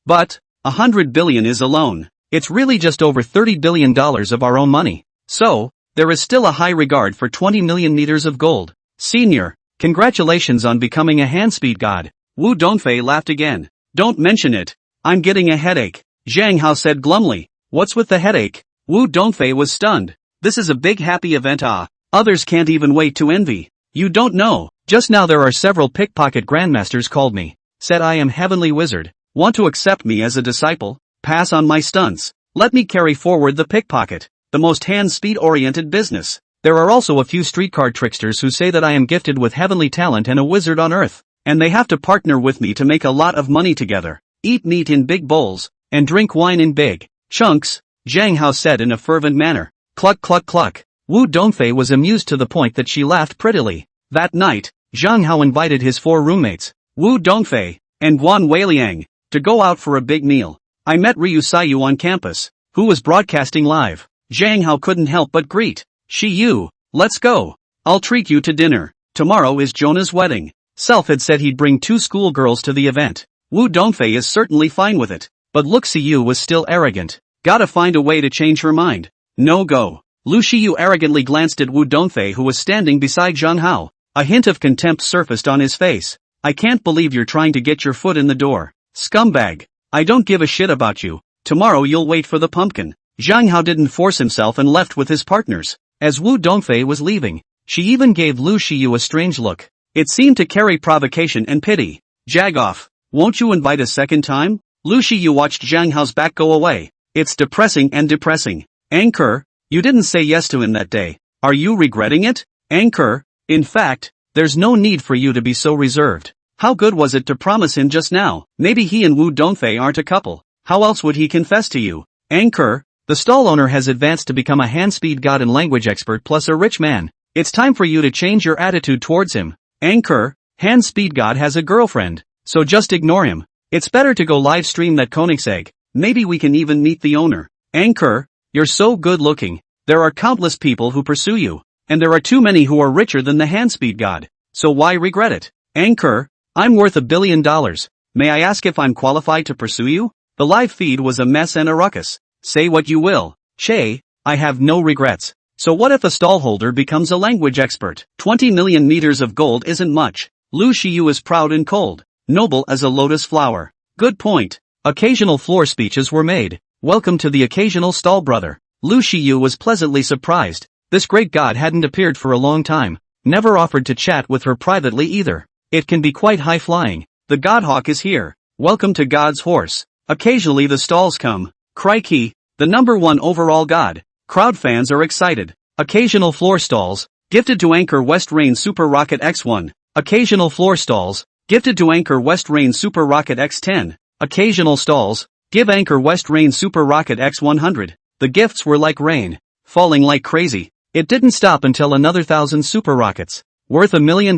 But, 100 billion is a loan. It's really just over $30 billion of our own money. So, there is still a high regard for 20 million meters of gold. Senior, congratulations on becoming a hand speed god. Wu Dongfei laughed again. Don't mention it. I'm getting a headache. Zhang Hao said glumly. What's with the headache? Wu Dongfei was stunned. This is a big happy event. Others can't even wait to envy. You don't know. Just now there are several pickpocket grandmasters called me. Said I am heavenly wizard. Want to accept me as a disciple? Pass on my stunts. Let me carry forward the pickpocket. The most hand-speed-oriented business. There are also a few street card tricksters who say that I am gifted with heavenly talent and a wizard on earth, and they have to partner with me to make a lot of money together, eat meat in big bowls, and drink wine in big chunks, Zhang Hao said in a fervent manner. Cluck cluck cluck. Wu Dongfei was amused to the point that she laughed prettily. That night, Zhang Hao invited his 4 roommates, Wu Dongfei, and Guan Weiliang, to go out for a big meal. I met Ryu Sayu on campus, who was broadcasting live. Zhang Hao couldn't help but greet. Shiyu, let's go. I'll treat you to dinner. Tomorrow is Jonah's wedding. Self had said he'd bring 2 schoolgirls to the event. Wu Dongfei is certainly fine with it. But look, Siyu was still arrogant. Gotta find a way to change her mind. No go. Lu Shiyu arrogantly glanced at Wu Dongfei who was standing beside Zhang Hao. A hint of contempt surfaced on his face. I can't believe you're trying to get your foot in the door. Scumbag. I don't give a shit about you. Tomorrow you'll wait for the pumpkin. Zhang Hao didn't force himself and left with his partners. As Wu Dongfei was leaving, she even gave Lu Shiyu a strange look. It seemed to carry provocation and pity. Jagoff, won't you invite a second time? Lu Shiyu watched Zhang Hao's back go away. It's depressing and depressing. Anchor, you didn't say yes to him that day. Are you regretting it? Anchor, in fact, there's no need for you to be so reserved. How good was it to promise him just now? Maybe he and Wu Dongfei aren't a couple. How else would he confess to you? Anchor, the stall owner has advanced to become a hand-speed god and language expert plus a rich man. It's time for you to change your attitude towards him. Anchor, hand-speed god has a girlfriend, so just ignore him. It's better to go live stream that Koenigsegg. Maybe we can even meet the owner. Anchor, you're so good looking. There are countless people who pursue you, and there are too many who are richer than the hand-speed god. So why regret it? Anchor, I'm worth $1 billion. May I ask if I'm qualified to pursue you? The live feed was a mess and a ruckus. Say what you will. Che, I have no regrets. So what if a stallholder becomes a language expert? 20 million meters of gold isn't much. Lu Shiyu is proud and cold, noble as a lotus flower. Good point. Occasional floor speeches were made. Welcome to the occasional stall brother. Lu Shiyu was pleasantly surprised. This great god hadn't appeared for a long time. Never offered to chat with her privately either. It can be quite high-flying. The Godhawk is here. Welcome to God's horse. Occasionally the stalls come. Crikey, the #1 overall god. Crowd fans are excited. Occasional floor stalls, gifted to Anchor West Rain Super Rocket X1. Occasional floor stalls, gifted to Anchor West Rain Super Rocket X10. Occasional stalls, give Anchor West Rain Super Rocket X100. The gifts were like rain. falling like crazy. It didn't stop until another 1,000 super rockets, worth $1 million,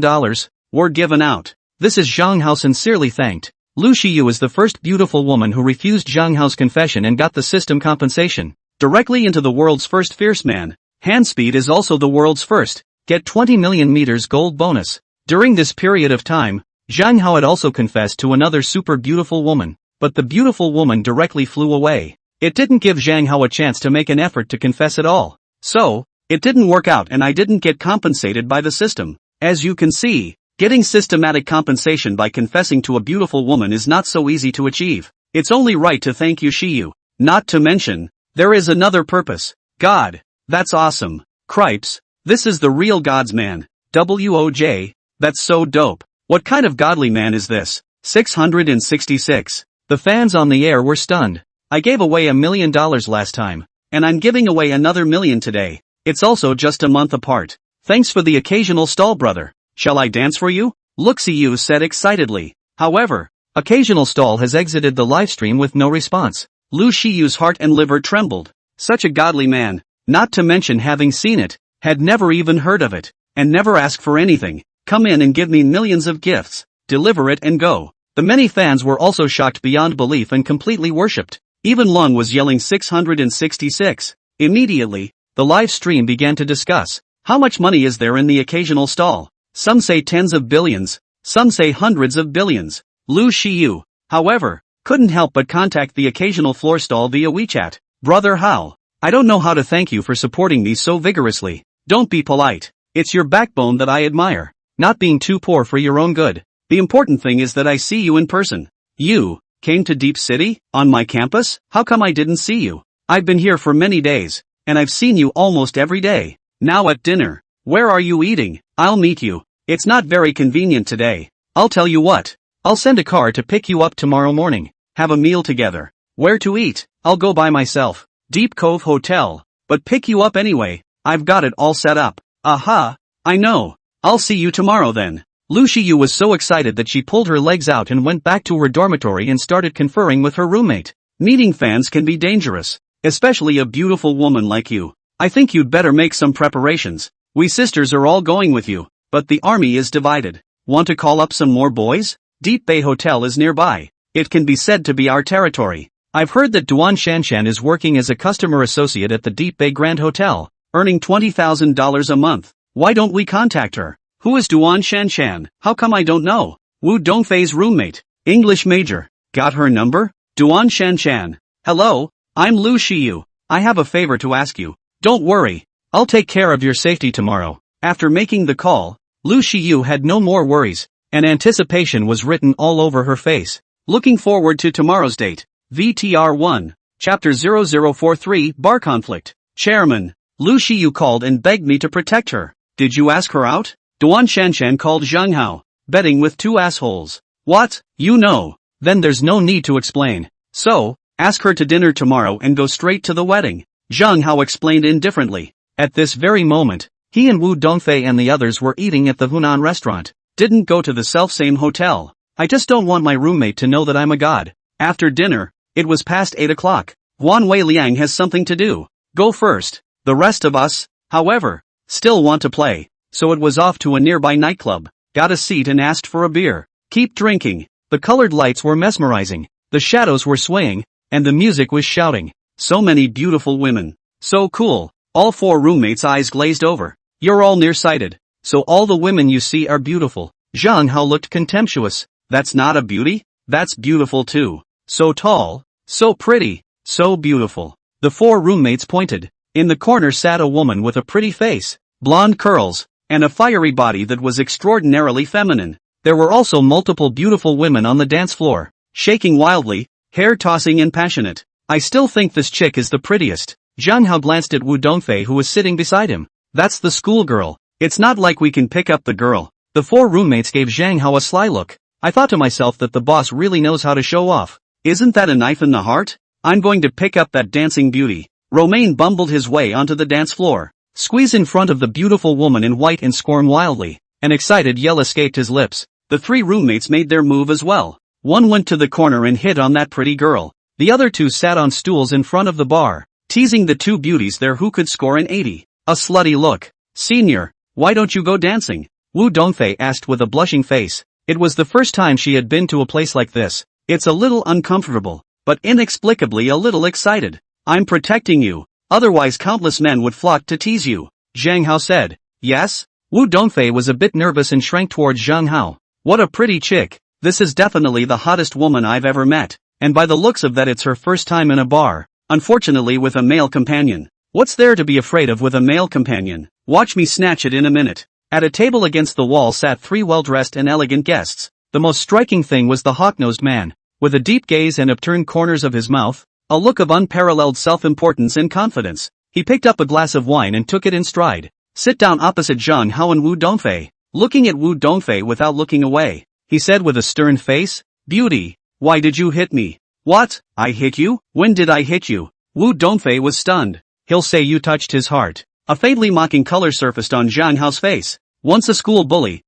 were given out. This is Zhang Hao sincerely thanked. Lu Shiyu is the first beautiful woman who refused Zhang Hao's confession and got the system compensation directly into the world's first fierce man. Hand speed is also the world's first. Get 20 million meters gold bonus. During this period of time, Zhang Hao had also confessed to another super beautiful woman, but the beautiful woman directly flew away. It didn't give Zhang Hao a chance to make an effort to confess at all. So, it didn't work out and I didn't get compensated by the system. As you can see, getting systematic compensation by confessing to a beautiful woman is not so easy to achieve. It's only right to thank you Shiyu. Not to mention, there is another purpose. God. That's awesome. Cripes. This is the real God's man. WOJ. That's so dope. What kind of godly man is this? 666. The fans on the air were stunned. I gave away $1 million last time, and I'm giving away another $1 million today. It's also just a month apart. Thanks for the occasional stall, brother. Shall I dance for you? Luxiu said excitedly. However, occasional stall has exited the livestream with no response. Lu Shiyu's heart and liver trembled. Such a godly man, not to mention having seen it, had never even heard of it, and never asked for anything. Come in and give me millions of gifts, deliver it and go. The many fans were also shocked beyond belief and completely worshipped. Even Lung was yelling 666. Immediately, the live stream began to discuss, how much money is there in the occasional stall? Some say tens of billions, some say hundreds of billions. Lu Shiyu, however, couldn't help but contact the occasional floor stall via WeChat. Brother Hao, I don't know how to thank you for supporting me so vigorously. Don't be polite. It's your backbone that I admire. Not being too poor for your own good. The important thing is that I see you in person. You came to Deep City, on my campus? How come I didn't see you? I've been here for many days, and I've seen you almost every day. Now at dinner. Where are you eating? I'll meet you. It's not very convenient today. I'll tell you what. I'll send a car to pick you up tomorrow morning. Have a meal together. Where to eat? I'll go by myself. Deep Cove Hotel. But pick you up anyway. I've got it all set up. Aha. I know. I'll see you tomorrow then. Lu Shiyu was so excited that she pulled her legs out and went back to her dormitory and started conferring with her roommate. Meeting fans can be dangerous, especially a beautiful woman like you. I think you'd better make some preparations. We sisters are all going with you, but the army is divided. Want to call up some more boys? Deep Bay Hotel is nearby. It can be said to be our territory. I've heard that Duan Shanshan is working as a customer associate at the Deep Bay Grand Hotel, earning $20,000 a month. Why don't we contact her? Who is Duan Shanshan? How come I don't know? Wu Dongfei's roommate. English major. Got her number? Duan Shanshan. Hello, I'm Lu Shiyu. I have a favor to ask you. Don't worry. I'll take care of your safety tomorrow. After making the call, Lu Shiyu had no more worries, and anticipation was written all over her face. Looking forward to tomorrow's date. VTR 1. Chapter 0043 Bar Conflict. Chairman. Lu Shiyu called and begged me to protect her. Did you ask her out? Duan Shanshan called Zhang Hao. Betting with two assholes. What? You know. Then there's no need to explain. So, ask her to dinner tomorrow and go straight to the wedding. Zhang Hao explained indifferently. At this very moment, he and Wu Dongfei and the others were eating at the Hunan restaurant. Didn't go to the self-same hotel. I just don't want my roommate to know that I'm a god. After dinner, it was past 8 o'clock. Wan Wei Liang has something to do. Go first. The rest of us, however, still want to play. So it was off to a nearby nightclub, got a seat and asked for a beer. Keep drinking. The colored lights were mesmerizing, the shadows were swaying, and the music was shouting. So many beautiful women. So cool. All four roommates' eyes glazed over. You're all nearsighted, so all the women you see are beautiful. Zhang Hao looked contemptuous. That's not a beauty? That's beautiful too. So tall, so pretty, so beautiful. The four roommates pointed. In the corner sat a woman with a pretty face, blonde curls, and a fiery body that was extraordinarily feminine. There were also multiple beautiful women on the dance floor, shaking wildly, hair tossing and passionate. I still think this chick is the prettiest. Zhang Hao glanced at Wu Dongfei who was sitting beside him. That's the schoolgirl. It's not like we can pick up the girl. The four roommates gave Zhang Hao a sly look. I thought to myself that the boss really knows how to show off. Isn't that a knife in the heart? I'm going to pick up that dancing beauty. Romain bumbled his way onto the dance floor. Squeeze in front of the beautiful woman in white and scorn wildly. An excited yell escaped his lips. The three roommates made their move as well. One went to the corner and hit on that pretty girl. The other two sat on stools in front of the bar. teasing the two beauties there who could score an 80. A slutty look. Senior, why don't you go dancing? Wu Dongfei asked with a blushing face. It was the first time she had been to a place like this. It's a little uncomfortable, but inexplicably a little excited. I'm protecting you, otherwise countless men would flock to tease you, Zhang Hao said. Yes? Wu Dongfei was a bit nervous and shrank towards Zhang Hao. What a pretty chick. This is definitely the hottest woman I've ever met. And by the looks of that it's her first time in a bar. Unfortunately with a male companion. What's there to be afraid of with a male companion? Watch me snatch it in a minute. At a table against the wall sat three well-dressed and elegant guests. The most striking thing was the hawk-nosed man. With a deep gaze and upturned corners of his mouth, a look of unparalleled self-importance and confidence. He picked up a glass of wine and took it in stride. Sit down opposite Zhang Hao and Wu Dongfei. Looking at Wu Dongfei without looking away, he said with a stern face, Beauty, why did you hit me? What? I hit you? When did I hit you? Wu Dongfei was stunned. He'll say you touched his heart. A faintly mocking color surfaced on Zhang Hao's face. Once a school bully,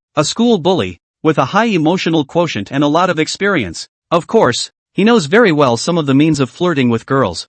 with a high emotional quotient and a lot of experience. Of course, he knows very well some of the means of flirting with girls.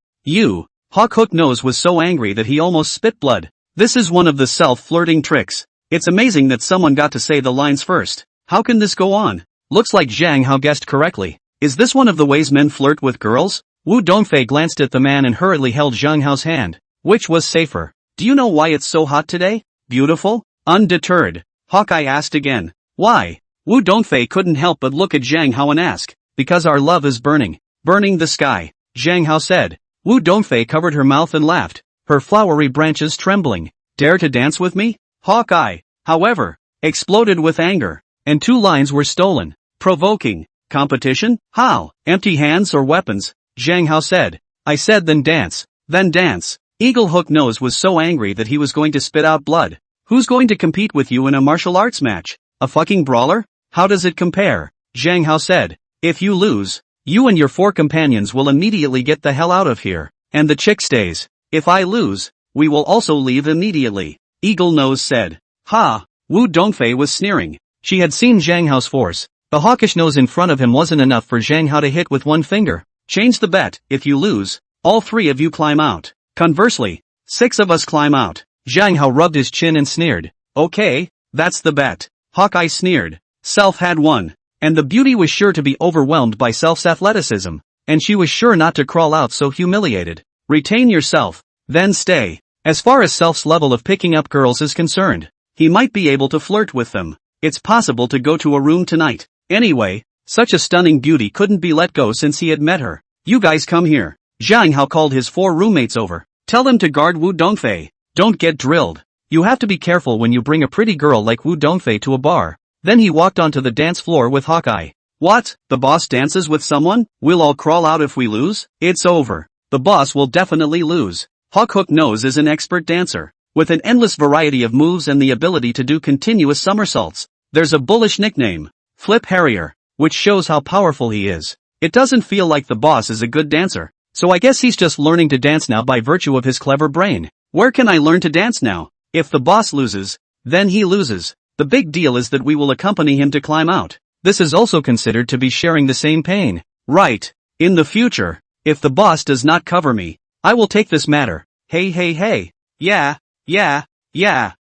Hawk Hook Nose was so angry that he almost spit blood. This is one of the self-flirting tricks. It's amazing that someone got to say the lines first. How can this go on? Looks like Zhang Hao guessed correctly. Is this one of the ways men flirt with girls? Wu Dongfei glanced at the man and hurriedly held Zhang Hao's hand. Which was safer? Do you know why it's so hot today? Beautiful? Undeterred, Hawkeye asked again. Why? Wu Dongfei couldn't help but look at Zhang Hao and ask. Because our love is burning. Burning the sky, Zhang Hao said. Wu Dongfei covered her mouth and laughed, her flowery branches trembling. Dare to dance with me? Hawkeye, however, exploded with anger, and two lines were stolen. Provoking. Competition? How? Empty hands or weapons? Zhang Hao said. I said then dance. Then dance. Eagle Hook Nose was so angry that he was going to spit out blood. Who's going to compete with you in a martial arts match? A fucking brawler? How does it compare? Zhang Hao said. If you lose, you and your 4 companions will immediately get the hell out of here, and the chick stays. If I lose, we will also leave immediately, Eagle Nose said. Ha! Wu Dongfei was sneering. She had seen Zhang Hao's force. The hawkish nose in front of him wasn't enough for Zhang Hao to hit with one finger. Change the bet. If you lose, all 3 of you climb out. Conversely, 6 of us climb out. Zhang Hao rubbed his chin and sneered. Okay, that's the bet. Hawkeye sneered. Self had won. And the beauty was sure to be overwhelmed by Self's athleticism. And she was sure not to crawl out so humiliated. Retain yourself. Then stay. As far as Self's level of picking up girls is concerned, he might be able to flirt with them. It's possible to go to a room tonight. Anyway, such a stunning beauty couldn't be let go since he had met her. You guys come here. Zhang Hao called his 4 roommates over. Tell them to guard Wu Dongfei. Don't get drilled. You have to be careful when you bring a pretty girl like Wu Dongfei to a bar. Then he walked onto the dance floor with Hawkeye. What? The boss dances with someone? We'll all crawl out if we lose? It's over. The boss will definitely lose. Hawk Hook Nose is an expert dancer, with an endless variety of moves and the ability to do continuous somersaults. There's a bullish nickname, Flip Harrier, which shows how powerful he is. It doesn't feel like the boss is a good dancer, so I guess he's just learning to dance now by virtue of his clever brain. Where can I learn to dance now? If the boss loses, then he loses. The big deal is that we will accompany him to climb out. This is also considered to be sharing the same pain. Right. In the future, if the boss does not cover me, I will take this matter. Hey. Yeah.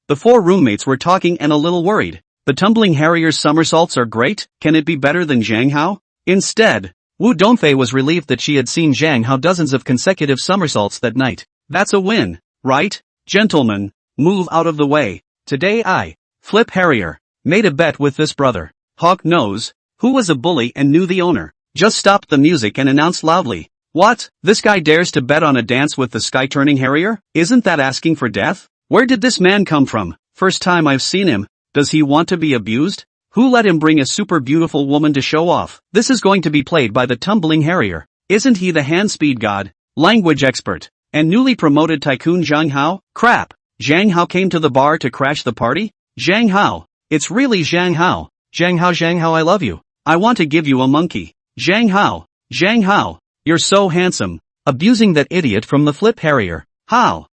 The 4 roommates were talking and a little worried. The tumbling Harrier's somersaults are great, can it be better than Zhang Hao? Instead, Wu Dongfei was relieved that she had seen Zhang Hao dozens of consecutive somersaults that night. That's a win, right? Gentlemen, move out of the way. Today I, Flip Harrier, made a bet with this brother, Hawk Nose, who was a bully and knew the owner, just stopped the music and announced loudly. What? This guy dares to bet on a dance with the sky-turning Harrier? Isn't that asking for death? Where did this man come from? First time I've seen him. Does he want to be abused? Who let him bring a super beautiful woman to show off? This is going to be played by the tumbling Harrier. Isn't he the hand speed god, language expert, and newly promoted tycoon Zhang Hao? Crap! Zhang Hao came to the bar to crash the party? Zhang Hao. It's really Zhang Hao. Zhang Hao, I love you. I want to give you a monkey. Zhang Hao. You're so handsome. Abusing that idiot from the Flip Harrier. How?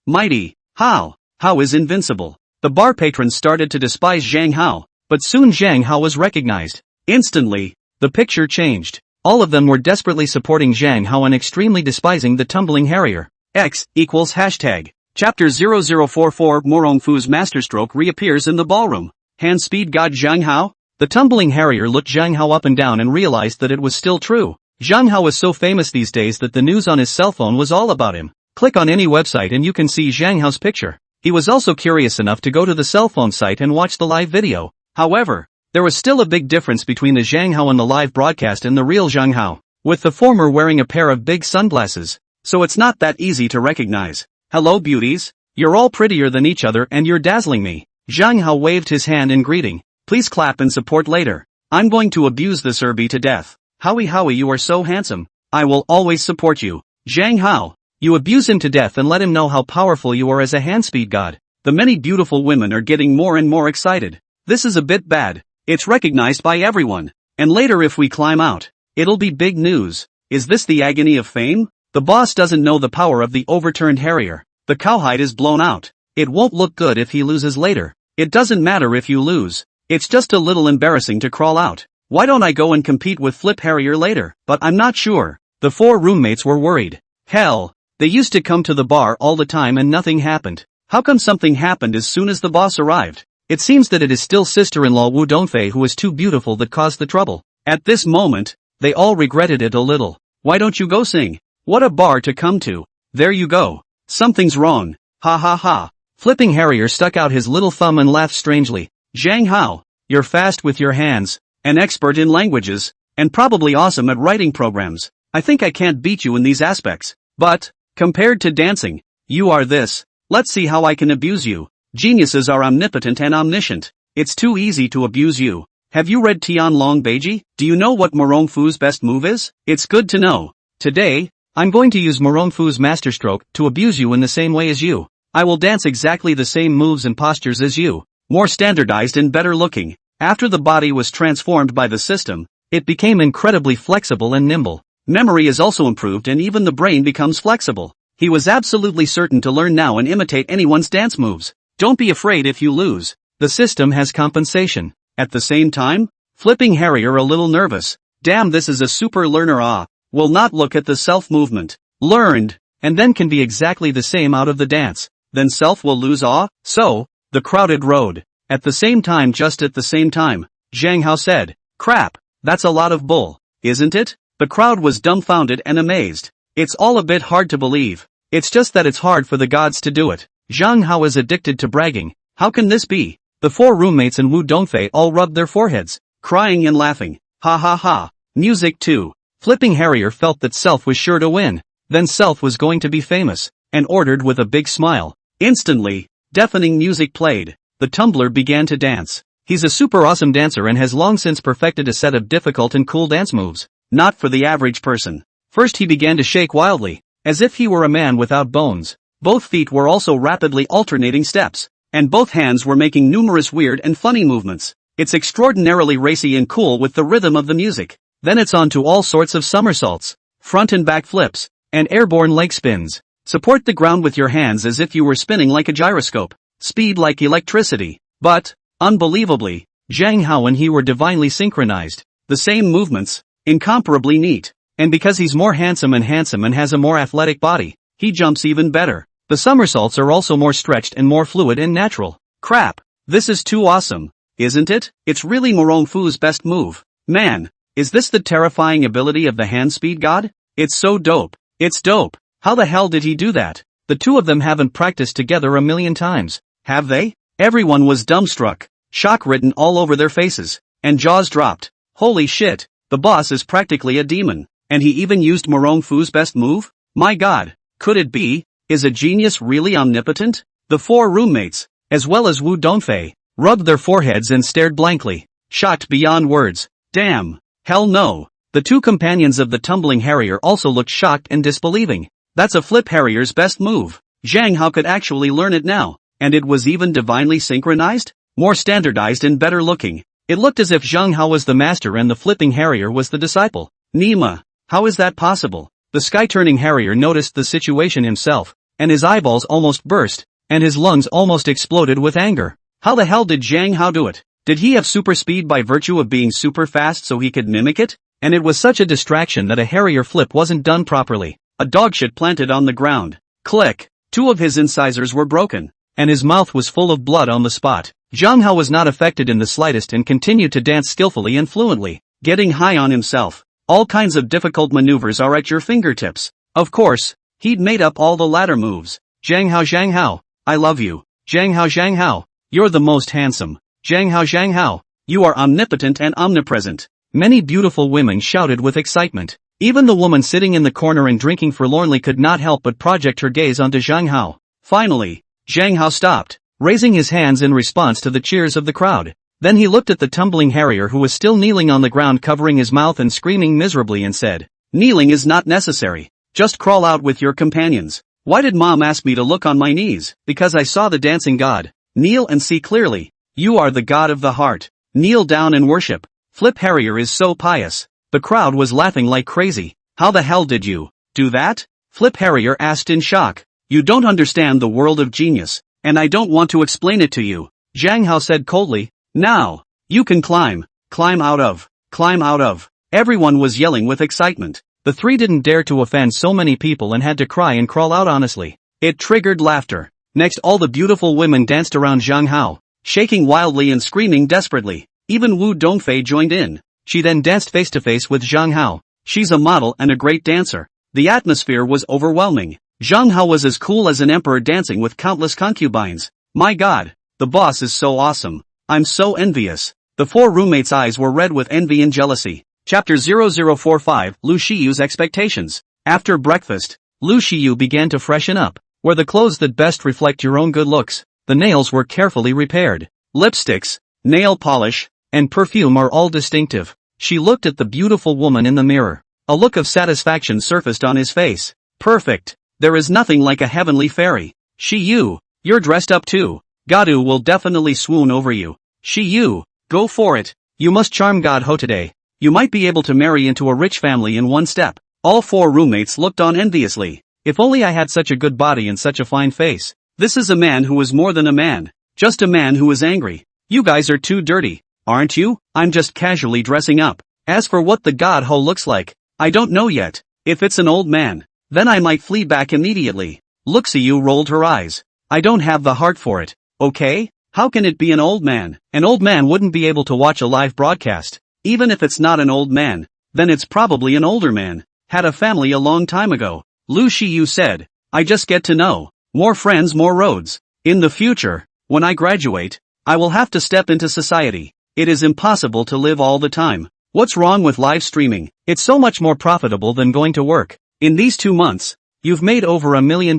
Mighty. How is invincible. The bar patrons started to despise Zhang Hao, but soon Zhang Hao was recognized. Instantly, the picture changed. All of them were desperately supporting Zhang Hao and extremely despising the tumbling Harrier. X equals hashtag. Chapter 0044 Morongfu's masterstroke reappears in the ballroom. Hand speed god Zhang Hao? The tumbling harrier looked Zhang Hao up and down and realized that it was still true. Zhang Hao was so famous these days that the news on his cell phone was all about him. Click on any website and you can see Zhang Hao's picture. He was also curious enough to go to the cell phone site and watch the live video. However, there was still a big difference between the Zhang Hao in the live broadcast and the real Zhang Hao, with the former wearing a pair of big sunglasses. So it's not that easy to recognize. Hello beauties, you're all prettier than each other and you're dazzling me. Zhang Hao waved his hand in greeting. Please clap and support later. I'm going to abuse this Irby to death. Howie you are so handsome. I will always support you. Zhang Hao, you abuse him to death and let him know how powerful you are as a hand speed god. The many beautiful women are getting more and more excited. This is a bit bad. It's recognized by everyone. And later if we climb out, it'll be big news. Is this the agony of fame? The boss doesn't know the power of the overturned harrier. The cowhide is blown out. It won't look good if he loses later. It doesn't matter if you lose. It's just a little embarrassing to crawl out. Why don't I go and compete with Flip Harrier later? But I'm not sure. The four roommates were worried. Hell, they used to come to the bar all the time and nothing happened. How come something happened as soon as the boss arrived? It seems that it is still sister-in-law Wu Dongfei who is too beautiful that caused the trouble. At this moment, they all regretted it a little. Why don't you go sing? What a bar to come to. There you go. Something's wrong. Ha ha ha. Flipping Harrier stuck out his little thumb and laughed strangely. Zhang Hao, you're fast with your hands, an expert in languages, and probably awesome at writing programs. I think I can't beat you in these aspects. But, compared to dancing, you are this. Let's see how I can abuse you. Geniuses are omnipotent and omniscient. It's too easy to abuse you. Have you read Tian Long Beiji? Do you know what Morongfu's best move is? It's good to know. Today, I'm going to use Morongfu's masterstroke to abuse you in the same way as you. I will dance exactly the same moves and postures as you, more standardized and better looking. After the body was transformed by the system, it became incredibly flexible and nimble. Memory is also improved and even the brain becomes flexible. He was absolutely certain to learn now and imitate anyone's dance moves. Don't be afraid if you lose. The system has compensation. At the same time, Flipping Harrier a little nervous. Damn, this is a super learner. Will not look at the self movement. Learned, and then can be exactly the same out of the dance. Then self will lose So, the crowded road. At the same time, just at the same time, Zhang Hao said, crap, that's a lot of bull, isn't it? The crowd was dumbfounded and amazed. It's all a bit hard to believe. It's just that it's hard for the gods to do it. Zhang Hao is addicted to bragging. How can this be? The four roommates and Wu Dongfei all rubbed their foreheads, crying and laughing. Ha ha ha. Music too. Flipping Harrier felt that Self was sure to win. Then Self was going to be famous, and ordered with a big smile. Instantly, deafening music played. The tumbler began to dance. He's a super awesome dancer and has long since perfected a set of difficult and cool dance moves. Not for the average person. First he began to shake wildly, as if he were a man without bones. Both feet were also rapidly alternating steps, and both hands were making numerous weird and funny movements. It's extraordinarily racy and cool with the rhythm of the music. Then it's on to all sorts of somersaults, front and back flips, and airborne leg spins. Support the ground with your hands as if you were spinning like a gyroscope. Speed like electricity. But, unbelievably, Zhang Hao and he were divinely synchronized. The same movements, incomparably neat. And because he's more handsome and has a more athletic body, he jumps even better. The somersaults are also more stretched and more fluid and natural. Crap, this is too awesome, isn't it? It's really Morongfu's best move. Man, is this the terrifying ability of the hand speed god? It's so dope. It's dope. How the hell did he do that? The two of them haven't practiced together a million times, have they? Everyone was dumbstruck, shock written all over their faces, and jaws dropped. Holy shit, the boss is practically a demon, and he even used Morongfu's best move? My god, could it be? Is a genius really omnipotent? The four roommates, as well as Wu Dongfei, rubbed their foreheads and stared blankly, shocked beyond words. Damn, hell no. The two companions of the tumbling harrier also looked shocked and disbelieving. That's a Flip Harrier's best move. Zhang Hao could actually learn it now, and it was even divinely synchronized? More standardized and better looking. It looked as if Zhang Hao was the master and the Flipping Harrier was the disciple. Nima, how is that possible? The sky-turning harrier noticed the situation himself, and his eyeballs almost burst, and his lungs almost exploded with anger. How the hell did Zhang Hao do it? Did he have super speed by virtue of being super fast so he could mimic it? And it was such a distraction that a harrier flip wasn't done properly. A dog shit planted on the ground. Click. Two of his incisors were broken, and his mouth was full of blood on the spot. Zhang Hao was not affected in the slightest and continued to dance skillfully and fluently, getting high on himself. All kinds of difficult maneuvers are at your fingertips. Of course, he'd made up all the ladder moves. Zhang Hao, I love you. Zhang Hao, you're the most handsome. Zhang Hao, you are omnipotent and omnipresent. Many beautiful women shouted with excitement. Even the woman sitting in the corner and drinking forlornly could not help but project her gaze onto Zhang Hao. Finally, Zhang Hao stopped, raising his hands in response to the cheers of the crowd. Then he looked at the tumbling harrier who was still kneeling on the ground covering his mouth and screaming miserably and said, "Kneeling is not necessary. Just crawl out with your companions." Why did mom ask me to look on my knees? Because I saw the dancing god. Kneel and see clearly. You are the god of the heart. Kneel down and worship. Flip Harrier is so pious. The crowd was laughing like crazy. How the hell did you do that? Flip Harrier asked in shock. You don't understand the world of genius, and I don't want to explain it to you. Zhang Hao said coldly. Now, you can climb. Climb out of. Everyone was yelling with excitement. The three didn't dare to offend so many people and had to cry and crawl out honestly. It triggered laughter. Next all the beautiful women danced around Zhang Hao, shaking wildly and screaming desperately. Even Wu Dongfei joined in. She then danced face to face with Zhang Hao. She's a model and a great dancer. The atmosphere was overwhelming. Zhang Hao was as cool as an emperor dancing with countless concubines. My god, the boss is so awesome. I'm so envious. The four roommates' eyes were red with envy and jealousy. Chapter 0045, Lu Shiyu's Expectations. After breakfast, Lu Shiyu began to freshen up. Wear the clothes that best reflect your own good looks. The nails were carefully repaired. Lipsticks, nail polish, and perfume are all distinctive. She looked at the beautiful woman in the mirror. A look of satisfaction surfaced on his face. Perfect. There is nothing like a heavenly fairy. Shiyu, you're dressed up too. Gadu will definitely swoon over you. Shiyu, go for it. You must charm God Ho today. You might be able to marry into a rich family in one step. All four roommates looked on enviously. If only I had such a good body and such a fine face. This is a man who is more than a man. Just a man who is angry. You guys are too dirty, aren't you? I'm just casually dressing up. As for what the God Ho looks like, I don't know yet. If it's an old man, then I might flee back immediately. Luxiu rolled her eyes. I don't have the heart for it. Okay? How can it be an old man? An old man wouldn't be able to watch a live broadcast. Even if it's not an old man, then it's probably an older man. Had a family a long time ago. Lu Shiyu said. I just get to know. More friends, more roads. In the future, when I graduate, I will have to step into society. It is impossible to live all the time. What's wrong with live streaming? It's so much more profitable than going to work. In these 2 months, you've made over $1 million.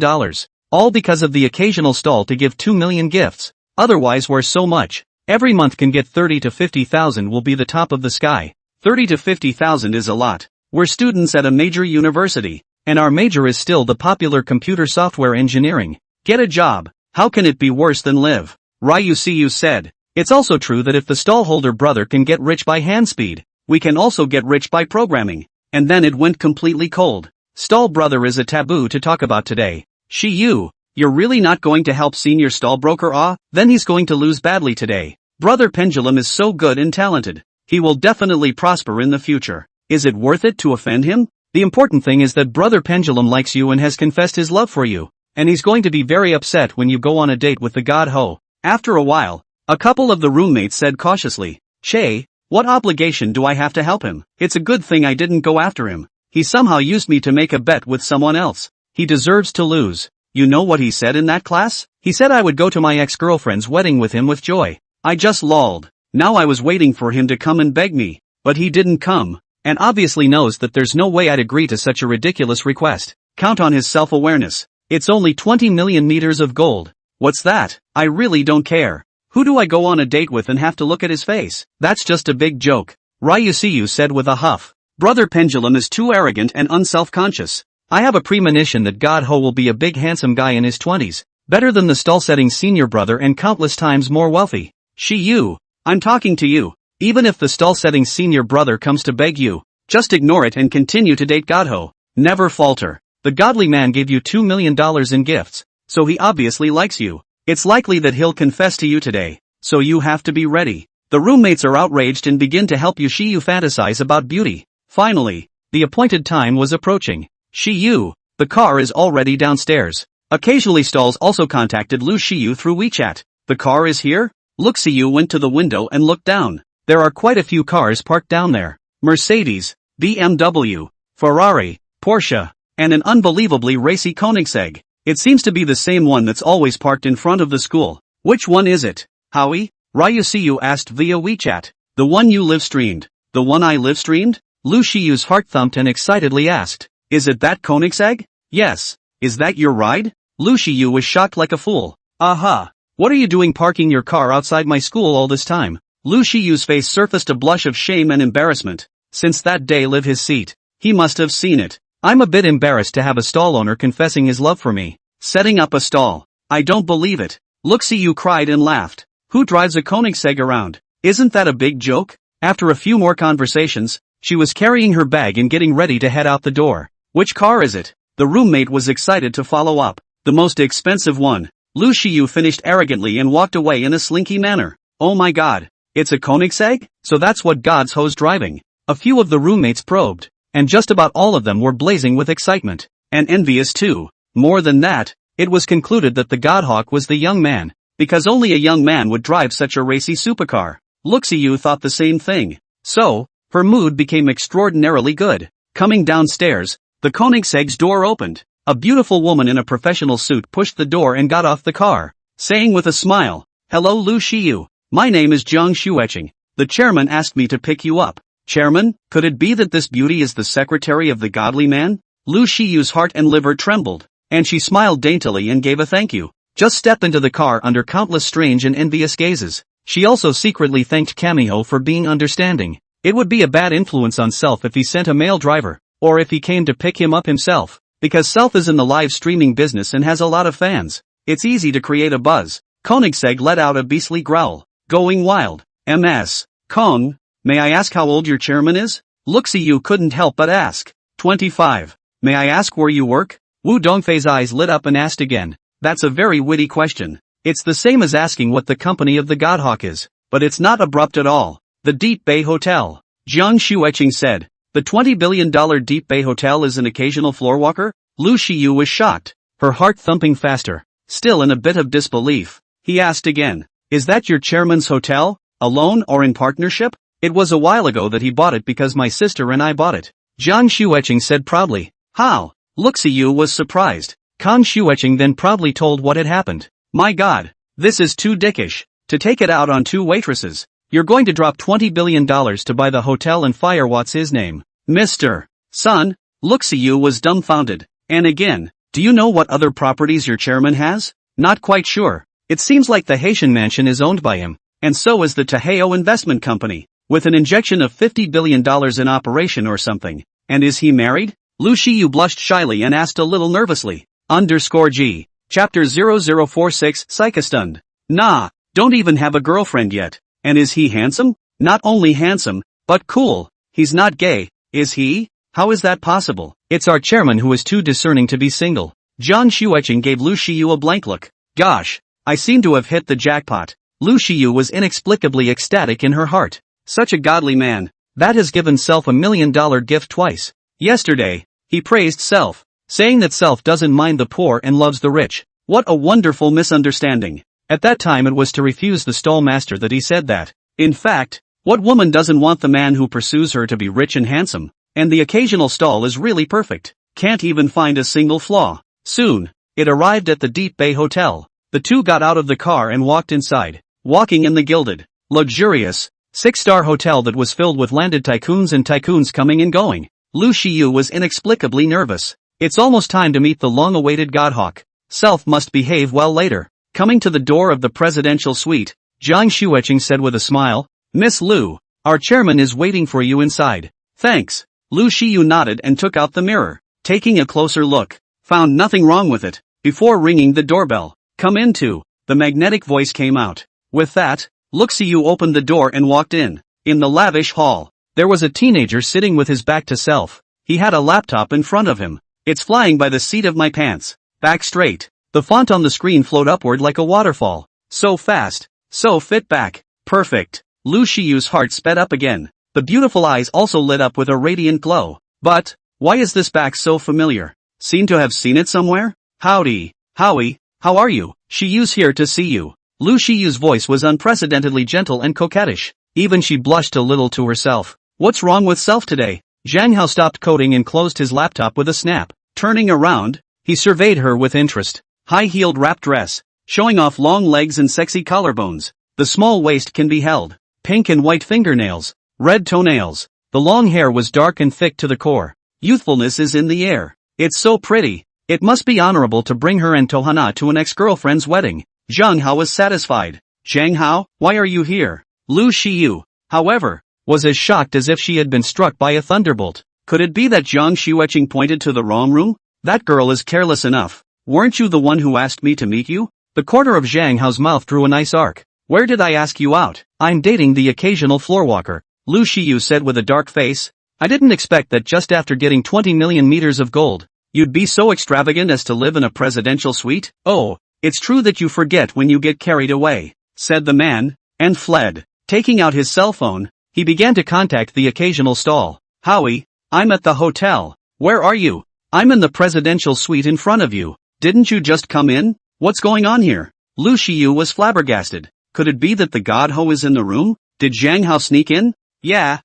All because of the occasional stall to give 2 million gifts. Otherwise where so much? Every month can get 30 to 50,000 will be the top of the sky. 30 to 50,000 is a lot. We're students at a major university, and our major is still the popular computer software engineering. Get a job. How can it be worse than live? Ryu Siyu said. It's also true that if the stallholder brother can get rich by hand speed, we can also get rich by programming. And then it went completely cold. Stall brother is a taboo to talk about today. Shiyu, you're really not going to help senior stall broker? Then he's going to lose badly today. Brother Pendulum is so good and talented. He will definitely prosper in the future. Is it worth it to offend him? The important thing is that Brother Pendulum likes you and has confessed his love for you. And he's going to be very upset when you go on a date with the God Ho. After a while, a couple of the roommates said cautiously, Che, what obligation do I have to help him? It's a good thing I didn't go after him. He somehow used me to make a bet with someone else. He deserves to lose. You know what he said in that class? He said I would go to my ex-girlfriend's wedding with him with joy. I just lolled. Now I was waiting for him to come and beg me. But he didn't come. And obviously knows that there's no way I'd agree to such a ridiculous request. Count on his self-awareness. It's only 20 million meters of gold. What's that? I really don't care. Who do I go on a date with and have to look at his face? That's just a big joke. Ryusiyu said with a huff. Brother Pendulum is too arrogant and unself-conscious. I have a premonition that God Ho will be a big handsome guy in his 20s. Better than the stall-setting senior brother and countless times more wealthy. Shiyu, I'm talking to you. Even if the stall-setting senior brother comes to beg you, just ignore it and continue to date God Ho. Never falter. The godly man gave you $2 million in gifts, so he obviously likes you. It's likely that he'll confess to you today, so you have to be ready. The roommates are outraged and begin to help Shiyu fantasize about beauty. Finally, the appointed time was approaching. Shiyu, The car is already downstairs. Occasionally stalls also contacted Lu Shiyu through WeChat. The car is here? Luxiu went to the window and looked down. There are quite a few cars parked down there. Mercedes, BMW, Ferrari, Porsche, and an unbelievably racy Koenigsegg. It seems to be the same one that's always parked in front of the school. Which one is it? Howie? Ryusiu asked via WeChat. The one you live-streamed. The one I live-streamed? Lu Shiyu's heart thumped and excitedly asked. Is it that Koenigsegg? Yes. Is that your ride? Lu Shiyu was shocked like a fool. Aha. What are you doing parking your car outside my school all this time? Lu Shiyu's face surfaced a blush of shame and embarrassment. Since that day live his seat. He must have seen it. I'm a bit embarrassed to have a stall owner confessing his love for me. Setting up a stall. I don't believe it. Luxiu cried and laughed. Who drives a Koenigsegg around? Isn't that a big joke? After a few more conversations, she was carrying her bag and getting ready to head out the door. Which car is it? The roommate was excited to follow up. The most expensive one. Lu Shiyu finished arrogantly and walked away in a slinky manner. Oh my god. It's a Koenigsegg? So that's what God's ho's driving. A few of the roommates probed, and just about all of them were blazing with excitement. And envious too. More than that, it was concluded that the Godhawk was the young man, because only a young man would drive such a racy supercar. Luxiu thought the same thing. So, her mood became extraordinarily good. Coming downstairs, the Koenigsegg's door opened. A beautiful woman in a professional suit pushed the door and got off the car, saying with a smile, Hello Lu Shiyu. My name is Jiang Shueching. The chairman asked me to pick you up. Chairman, could it be that this beauty is the secretary of the godly man? Lu Shiyu's heart and liver trembled, and she smiled daintily and gave a thank you. Just step into the car under countless strange and envious gazes. She also secretly thanked Kamiho for being understanding. It would be a bad influence on Self if he sent a male driver, or if he came to pick him up himself. Because Self is in the live streaming business and has a lot of fans. It's easy to create a buzz. Koenigsegg let out a beastly growl. Going wild. MS. Kong, may I ask how old your chairman is? Luxiu couldn't help but ask. 25. May I ask where you work? Wu Dongfei's eyes lit up and asked again. That's a very witty question. It's the same as asking what the company of the Godhawk is, but it's not abrupt at all. The Deep Bay Hotel. Jiang Shueching said. The $20 billion Deep Bay Hotel is an occasional floorwalker? Lu Shiyu was shocked, her heart thumping faster. Still in a bit of disbelief, he asked again. Is that your chairman's hotel, alone or in partnership? It was a while ago that he bought it because my sister and I bought it. Jiang Shueching said proudly. How? Luxiu was surprised. Kang Shueching then proudly told what had happened. My god, this is too dickish. To take it out on two waitresses. You're going to drop $20 billion to buy the hotel and fire what's his name? Mr. Son? Luxiu was dumbfounded. And again, do you know what other properties your chairman has? Not quite sure. It seems like the Haitian mansion is owned by him, and so is the Taheo Investment Company, with an injection of $50 billion in operation or something. And is he married? Lu Shiyu blushed shyly and asked a little nervously. _G. Chapter 0046 Psychostunned. Nah, don't even have a girlfriend yet. And is he handsome? Not only handsome, but cool. He's not gay, is he? How is that possible? It's our chairman who is too discerning to be single. Jiang Shueching gave Lu Shiyu a blank look. Gosh, I seem to have hit the jackpot. Lu Shiyu was inexplicably ecstatic in her heart. Such a godly man. That has given Self $1 million gift twice. Yesterday, he praised Self, saying that Self doesn't mind the poor and loves the rich. What a wonderful misunderstanding. At that time it was to refuse the stall master that he said that. In fact, what woman doesn't want the man who pursues her to be rich and handsome? And the occasional stall is really perfect. Can't even find a single flaw. Soon, it arrived at the Deep Bay Hotel. The two got out of the car and walked inside, walking in the gilded, luxurious, 6-star hotel that was filled with landed tycoons and tycoons coming and going. Lu Shiyu was inexplicably nervous. It's almost time to meet the long-awaited Godhawk. Self must behave well later. Coming to the door of the presidential suite, Jiang Shueching said with a smile, Miss Lu, our chairman is waiting for you inside. Thanks. Lu Shiyu nodded and took out the mirror. Taking a closer look, found nothing wrong with it, before ringing the doorbell. Come in too. The magnetic voice came out. With that, Luxiu opened the door and walked in. In the lavish hall, there was a teenager sitting with his back to Self. He had a laptop in front of him. It's flying by the seat of my pants. Back straight. The font on the screen flowed upward like a waterfall. So fast. So fit back. Perfect. Lu Shiyu's heart sped up again. The beautiful eyes also lit up with a radiant glow. But, why is this back so familiar? Seem to have seen it somewhere? Howdy, Howie, how are you? Shiyu's here to see you. Lu Shiyu's voice was unprecedentedly gentle and coquettish. Even she blushed a little to herself. What's wrong with Self today? Zhang Hao stopped coding and closed his laptop with a snap. Turning around, he surveyed her with interest. High-heeled wrap dress, showing off long legs and sexy collarbones. The small waist can be held. Pink and white fingernails, red toenails. The long hair was dark and thick to the core. Youthfulness is in the air. It's so pretty. It must be honorable to bring her and Tohana to an ex-girlfriend's wedding. Zhang Hao was satisfied. Zhang Hao, why are you here? Lu Shiyu, however, was as shocked as if she had been struck by a thunderbolt. Could it be that Zhang Xueqing pointed to the wrong room? That girl is careless enough. Weren't you the one who asked me to meet you? The corner of Zhang Hao's mouth drew a nice arc. Where did I ask you out? I'm dating the occasional floorwalker, Lu Shiyu said with a dark face. I didn't expect that just after getting 20 million meters of gold, you'd be so extravagant as to live in a presidential suite? Oh, it's true that you forget when you get carried away, said the man, and fled. Taking out his cell phone, he began to contact the occasional stall. Howie, I'm at the hotel. Where are you? I'm in the presidential suite in front of you. Didn't you just come in? What's going on here? Lu Shiyu was flabbergasted. Could it be that the god Ho is in the room? Did Zhang Hao sneak in? Yeah,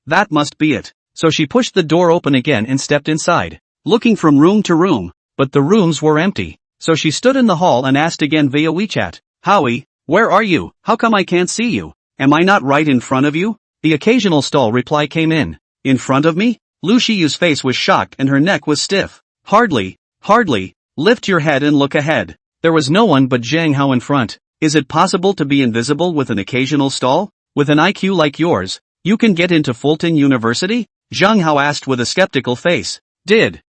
that must be it. So she pushed the door open again and stepped inside, looking from room to room, but the rooms were empty. So she stood in the hall and asked again via WeChat. Howie, where are you? How come I can't see you? Am I not right in front of you? The occasional stall reply came in. In front of me? Lu Shiyu's face was shocked and her neck was stiff. Hardly. Lift your head and look ahead. There was no one but Zhang Hao in front. Is it possible to be invisible with an occasional stall? With an IQ like yours, you can get into Fulton University? Zhang Hao asked with a skeptical face. Did.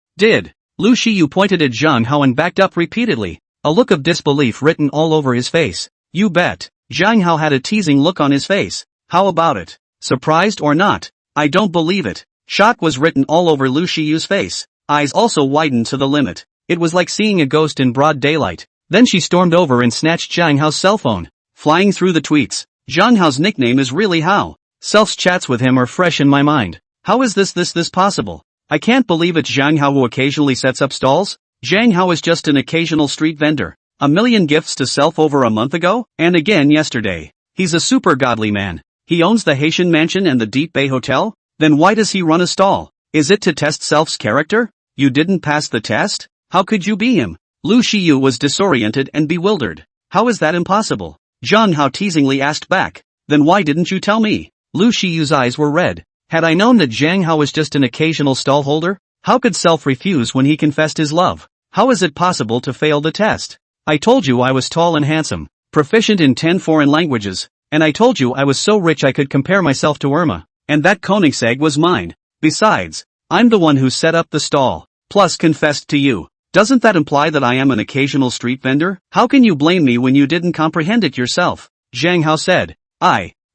Lu Shiyu pointed at Zhang Hao and backed up repeatedly, a look of disbelief written all over his face. You bet. Zhang Hao had a teasing look on his face. How about it? Surprised or not? I don't believe it. Shock was written all over Lu Shiyu's face. Eyes also widened to the limit. It was like seeing a ghost in broad daylight. Then she stormed over and snatched Zhang Hao's cell phone. Flying through the tweets. Zhang Hao's nickname is really Hao. Self's chats with him are fresh in my mind. How is this possible? I can't believe it's Zhang Hao who occasionally sets up stalls. Zhang Hao is just an occasional street vendor. 1 million gifts to Self over a month ago, and again yesterday. He's a super godly man. He owns the Haitian Mansion and the Deep Bay Hotel? Then why does he run a stall? Is it to test Self's character? You didn't pass the test? How could you be him? Lu Shiyu was disoriented and bewildered. How is that impossible? Zhang Hao teasingly asked back. Then why didn't you tell me? Lu Shiyu's eyes were red. Had I known that Zhang Hao was just an occasional stallholder? How could Self refuse when he confessed his love? How is it possible to fail the test? I told you I was tall and handsome, proficient in 10 foreign languages, and I told you I was so rich I could compare myself to Irma, and that Koenigsegg was mine. Besides, I'm the one who set up the stall, plus confessed to you. Doesn't that imply that I am an occasional street vendor? How can you blame me when you didn't comprehend it yourself? Zhang Hao said.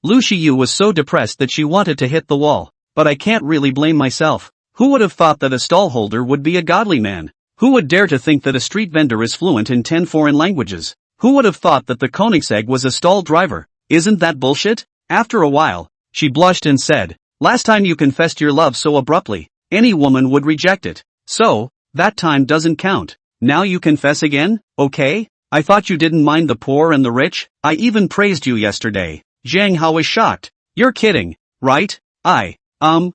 Lu Shiyu was so depressed that she wanted to hit the wall. But I can't really blame myself. Who would have thought that a stallholder would be a godly man? Who would dare to think that a street vendor is fluent in 10 foreign languages? Who would have thought that the Koenigsegg was a stall driver? Isn't that bullshit? After a while, she blushed and said, last time you confessed your love so abruptly, any woman would reject it. So, that time doesn't count. Now you confess again? Okay? I thought you didn't mind the poor and the rich. I even praised you yesterday. Zhang Hao was shocked. You're kidding, right? I'm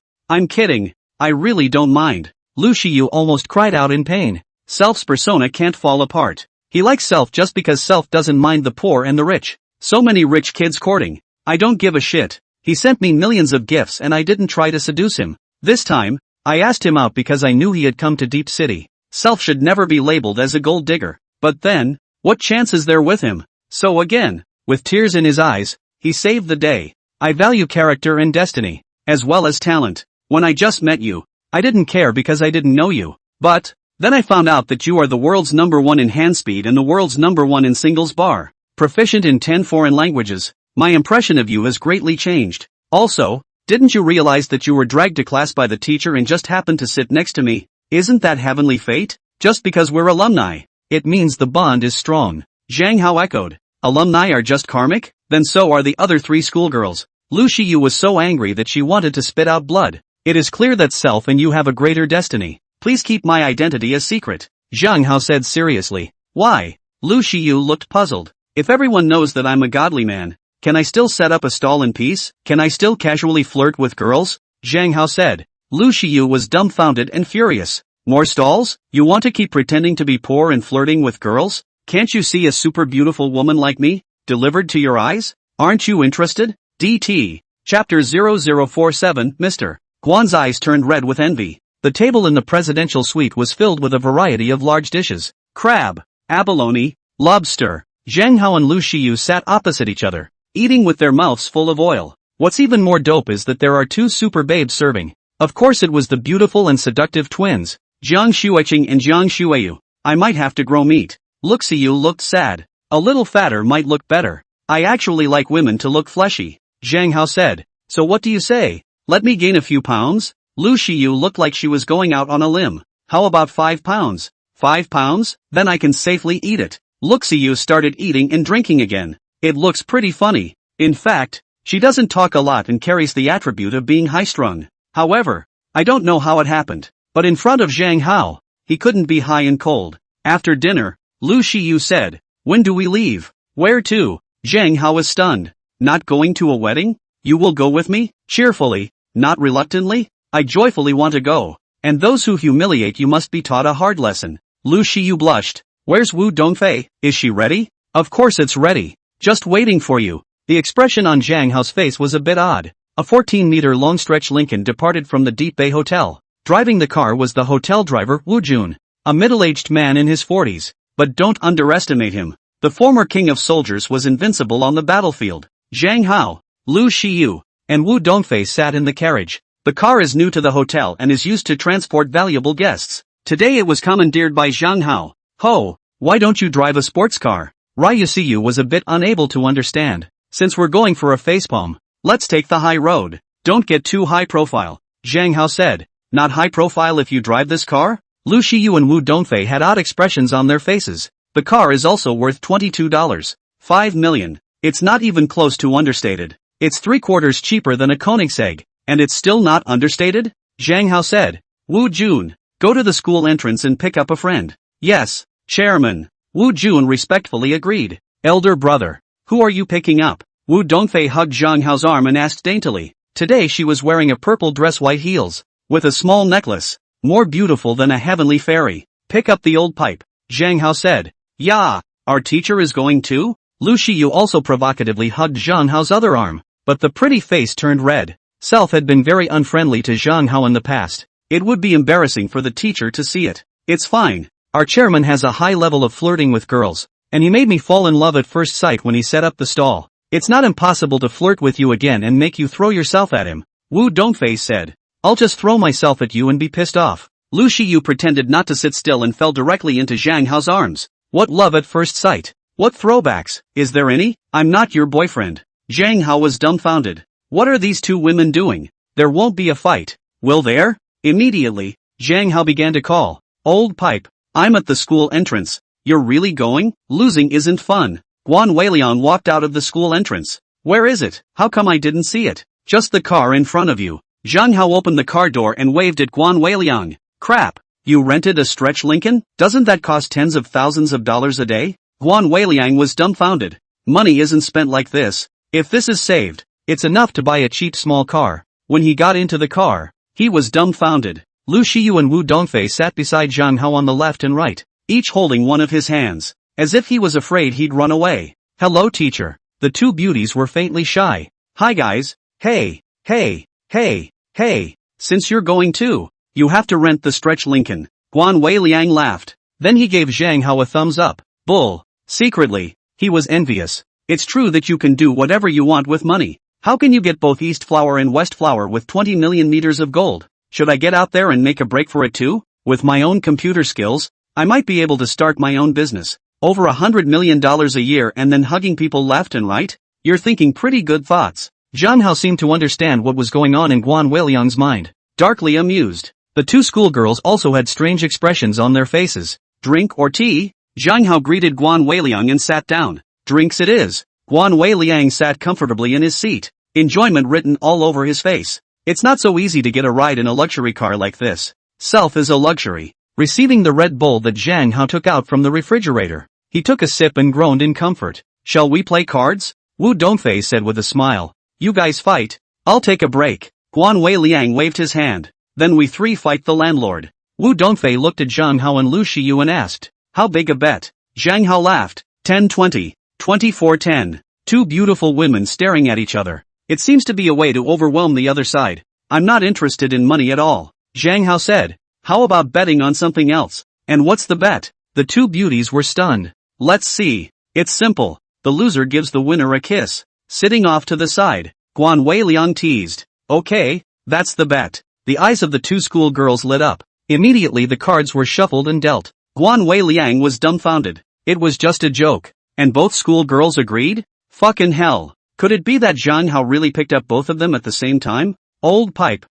kidding. I really don't mind. Lu Shiyu almost cried out in pain. Self's persona can't fall apart. He likes Self just because Self doesn't mind the poor and the rich. So many rich kids courting. I don't give a shit. He sent me millions of gifts and I didn't try to seduce him. This time, I asked him out because I knew he had come to Deep City. Self should never be labeled as a gold digger. But then, what chance is there with him? So again, with tears in his eyes, he saved the day. I value character and destiny, as well as talent. When I just met you, I didn't care because I didn't know you. But, then I found out that you are the world's #1 in hand speed and the world's #1 in singles bar. Proficient in 10 foreign languages. My impression of you has greatly changed. Also, didn't you realize that you were dragged to class by the teacher and just happened to sit next to me? Isn't that heavenly fate? Just because we're alumni, it means the bond is strong. Zhang Hao echoed. Alumni are just karmic? Then so are the other 3 schoolgirls. Lu Shiyu was so angry that she wanted to spit out blood. It is clear that Self and you have a greater destiny. Please keep my identity a secret, Zhang Hao said seriously. Why? Lu Shiyu looked puzzled. If everyone knows that I'm a godly man, can I still set up a stall in peace? Can I still casually flirt with girls? Zhang Hao said. Lu Shiyu was dumbfounded and furious. More stalls? You want to keep pretending to be poor and flirting with girls? Can't you see a super beautiful woman like me, delivered to your eyes? Aren't you interested? DT. Chapter 0047, Mr. Guan's eyes turned red with envy. The table in the presidential suite was filled with a variety of large dishes. Crab, abalone, lobster. Zhang Hao and Lu Shiyu sat opposite each other, eating with their mouths full of oil. What's even more dope is that there are two super babes serving. Of course it was the beautiful and seductive twins, Jiang Shuiqing and Jiang Shuiyu. I might have to grow meat. Luxiu looked sad. A little fatter might look better. I actually like women to look fleshy, Zhang Hao said. So what do you say? Let me gain a few pounds? Lu Shiyu looked like she was going out on a limb. How about 5 pounds? 5 pounds? Then I can safely eat it. Luxiu started eating and drinking again. It looks pretty funny. In fact, she doesn't talk a lot and carries the attribute of being high-strung. However, I don't know how it happened, but in front of Zhang Hao, he couldn't be high and cold. After dinner, Lu Shiyu said, when do we leave? Where to? Zhang Hao was stunned. Not going to a wedding? You will go with me? Cheerfully, not reluctantly? I joyfully want to go. And those who humiliate you must be taught a hard lesson. Lu Shiyu blushed. Where's Wu Dongfei? Is she ready? Of course it's ready. Just waiting for you. The expression on Zhang Hao's face was a bit odd. A 14-meter-long stretch Lincoln departed from the Deep Bay Hotel. Driving the car was the hotel driver, Wu Jun, a middle-aged man in his 40s. But don't underestimate him. The former king of soldiers was invincible on the battlefield. Zhang Hao, Lu Shiyu, and Wu Dongfei sat in the carriage. The car is new to the hotel and is used to transport valuable guests. Today it was commandeered by Zhang Hao. Ho, why don't you drive a sports car? Ryusiyu was a bit unable to understand. Since we're going for a facepalm, let's take the high road. Don't get too high profile, Zhang Hao said. Not high profile if you drive this car? Lu Shiyu and Wu Dongfei had odd expressions on their faces. The car is also worth $22. 5 million. It's not even close to understated. It's 3/4 cheaper than a Koenigsegg, and it's still not understated? Zhang Hao said. Wu Jun, go to the school entrance and pick up a friend. Yes, Chairman. Wu Jun respectfully agreed. Elder brother, who are you picking up? Wu Dongfei hugged Zhang Hao's arm and asked daintily. Today she was wearing a purple dress, white heels, with a small necklace, more beautiful than a heavenly fairy. Pick up the old pipe, Zhang Hao said. Yeah, our teacher is going too? Lu Shiyu also provocatively hugged Zhang Hao's other arm, but the pretty face turned red. Self had been very unfriendly to Zhang Hao in the past. It would be embarrassing for the teacher to see it. It's fine. Our chairman has a high level of flirting with girls, and he made me fall in love at first sight when he set up the stall. It's not impossible to flirt with you again and make you throw yourself at him, Wu Dongfei said. I'll just throw myself at you and be pissed off. Lu Shiyu pretended not to sit still and fell directly into Zhang Hao's arms. What love at first sight? What throwbacks? Is there any? I'm not your boyfriend. Zhang Hao was dumbfounded. What are these two women doing? There won't be a fight, will there? Immediately, Zhang Hao began to call. Old pipe, I'm at the school entrance. You're really going? Losing isn't fun. Guan Weiliang walked out of the school entrance. Where is it? How come I didn't see it? Just the car in front of you. Zhang Hao opened the car door and waved at Guan Weiliang. Crap. You rented a stretch Lincoln? Doesn't that cost tens of thousands of dollars a day? Guan Weiliang was dumbfounded. Money isn't spent like this. If this is saved, it's enough to buy a cheap small car. When he got into the car, he was dumbfounded. Lu Shiyu and Wu Dongfei sat beside Zhang Hao on the left and right, each holding one of his hands, as if he was afraid he'd run away. Hello teacher. The two beauties were faintly shy. Hi guys. Hey, hey, hey, hey. Since you're going too, you have to rent the stretch Lincoln. Guan Weiliang laughed. Then he gave Zhang Hao a thumbs up. Bull. Secretly, he was envious. It's true that you can do whatever you want with money. How can you get both East Flower and West Flower with 20 million meters of gold? Should I get out there and make a break for it too? With my own computer skills, I might be able to start my own business. Over $100 million a year and then hugging people left and right? You're thinking pretty good thoughts. Zhang Hao seemed to understand what was going on in Guan Weiliang's mind. Darkly amused. The two schoolgirls also had strange expressions on their faces. Drink or tea? Zhang Hao greeted Guan Weiliang and sat down. Drinks it is. Guan Weiliang sat comfortably in his seat, enjoyment written all over his face. It's not so easy to get a ride in a luxury car like this. Self is a luxury. Receiving the Red Bull that Zhang Hao took out from the refrigerator, he took a sip and groaned in comfort. Shall we play cards? Wu Dongfei said with a smile. You guys fight. I'll take a break. Guan Weiliang waved his hand. Then we three fight the landlord. Wu Dongfei looked at Zhang Hao and Lu Shiyu and asked, how big a bet? Zhang Hao laughed. 10-20. 24-10. Two beautiful women staring at each other. It seems to be a way to overwhelm the other side. I'm not interested in money at all. Zhang Hao said. How about betting on something else? And what's the bet? The two beauties were stunned. Let's see. It's simple. The loser gives the winner a kiss. Sitting off to the side, Guan Weiliang teased. Okay, that's the bet. The eyes of the two schoolgirls lit up. Immediately the cards were shuffled and dealt. Guan Weiliang was dumbfounded. It was just a joke. And both schoolgirls agreed? Fucking hell. Could it be that Zhang Hao really picked up both of them at the same time? Old pipe,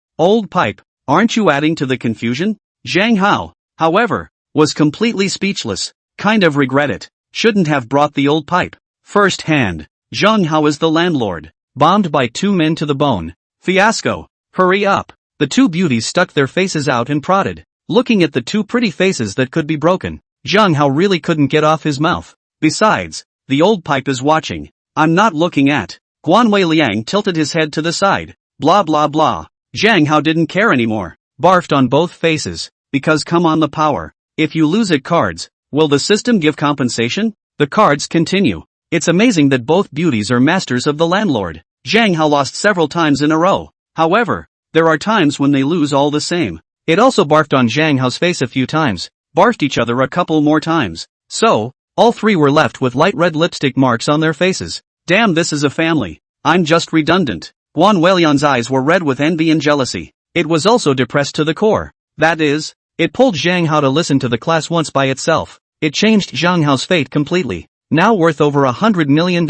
aren't you adding to the confusion? Zhang Hao, however, was completely speechless. Kind of regret it. Shouldn't have brought the old pipe. First hand. Zhang Hao is the landlord. Bombed by two men to the bone. Fiasco. Hurry up. The two beauties stuck their faces out and prodded. Looking at the two pretty faces that could be broken, Zhang Hao really couldn't get off his mouth. Besides, the old pipe is watching. I'm not looking at. Guan Weiliang tilted his head to the side. Blah blah blah. Zhang Hao didn't care anymore. Barfed on both faces. Because come on the power. If you lose at cards, will the system give compensation? The cards continue. It's amazing that both beauties are masters of the landlord. Zhang Hao lost several times in a row. However, there are times when they lose all the same. It also barfed on Zhang Hao's face a few times. Barfed each other a couple more times. So, all three were left with light red lipstick marks on their faces. Damn, this is a family. I'm just redundant. Guan Weiliang's eyes were red with envy and jealousy. It was also depressed to the core. That is, it pulled Zhang Hao to listen to the class once by itself. It changed Zhang Hao's fate completely. Now worth over $100 million.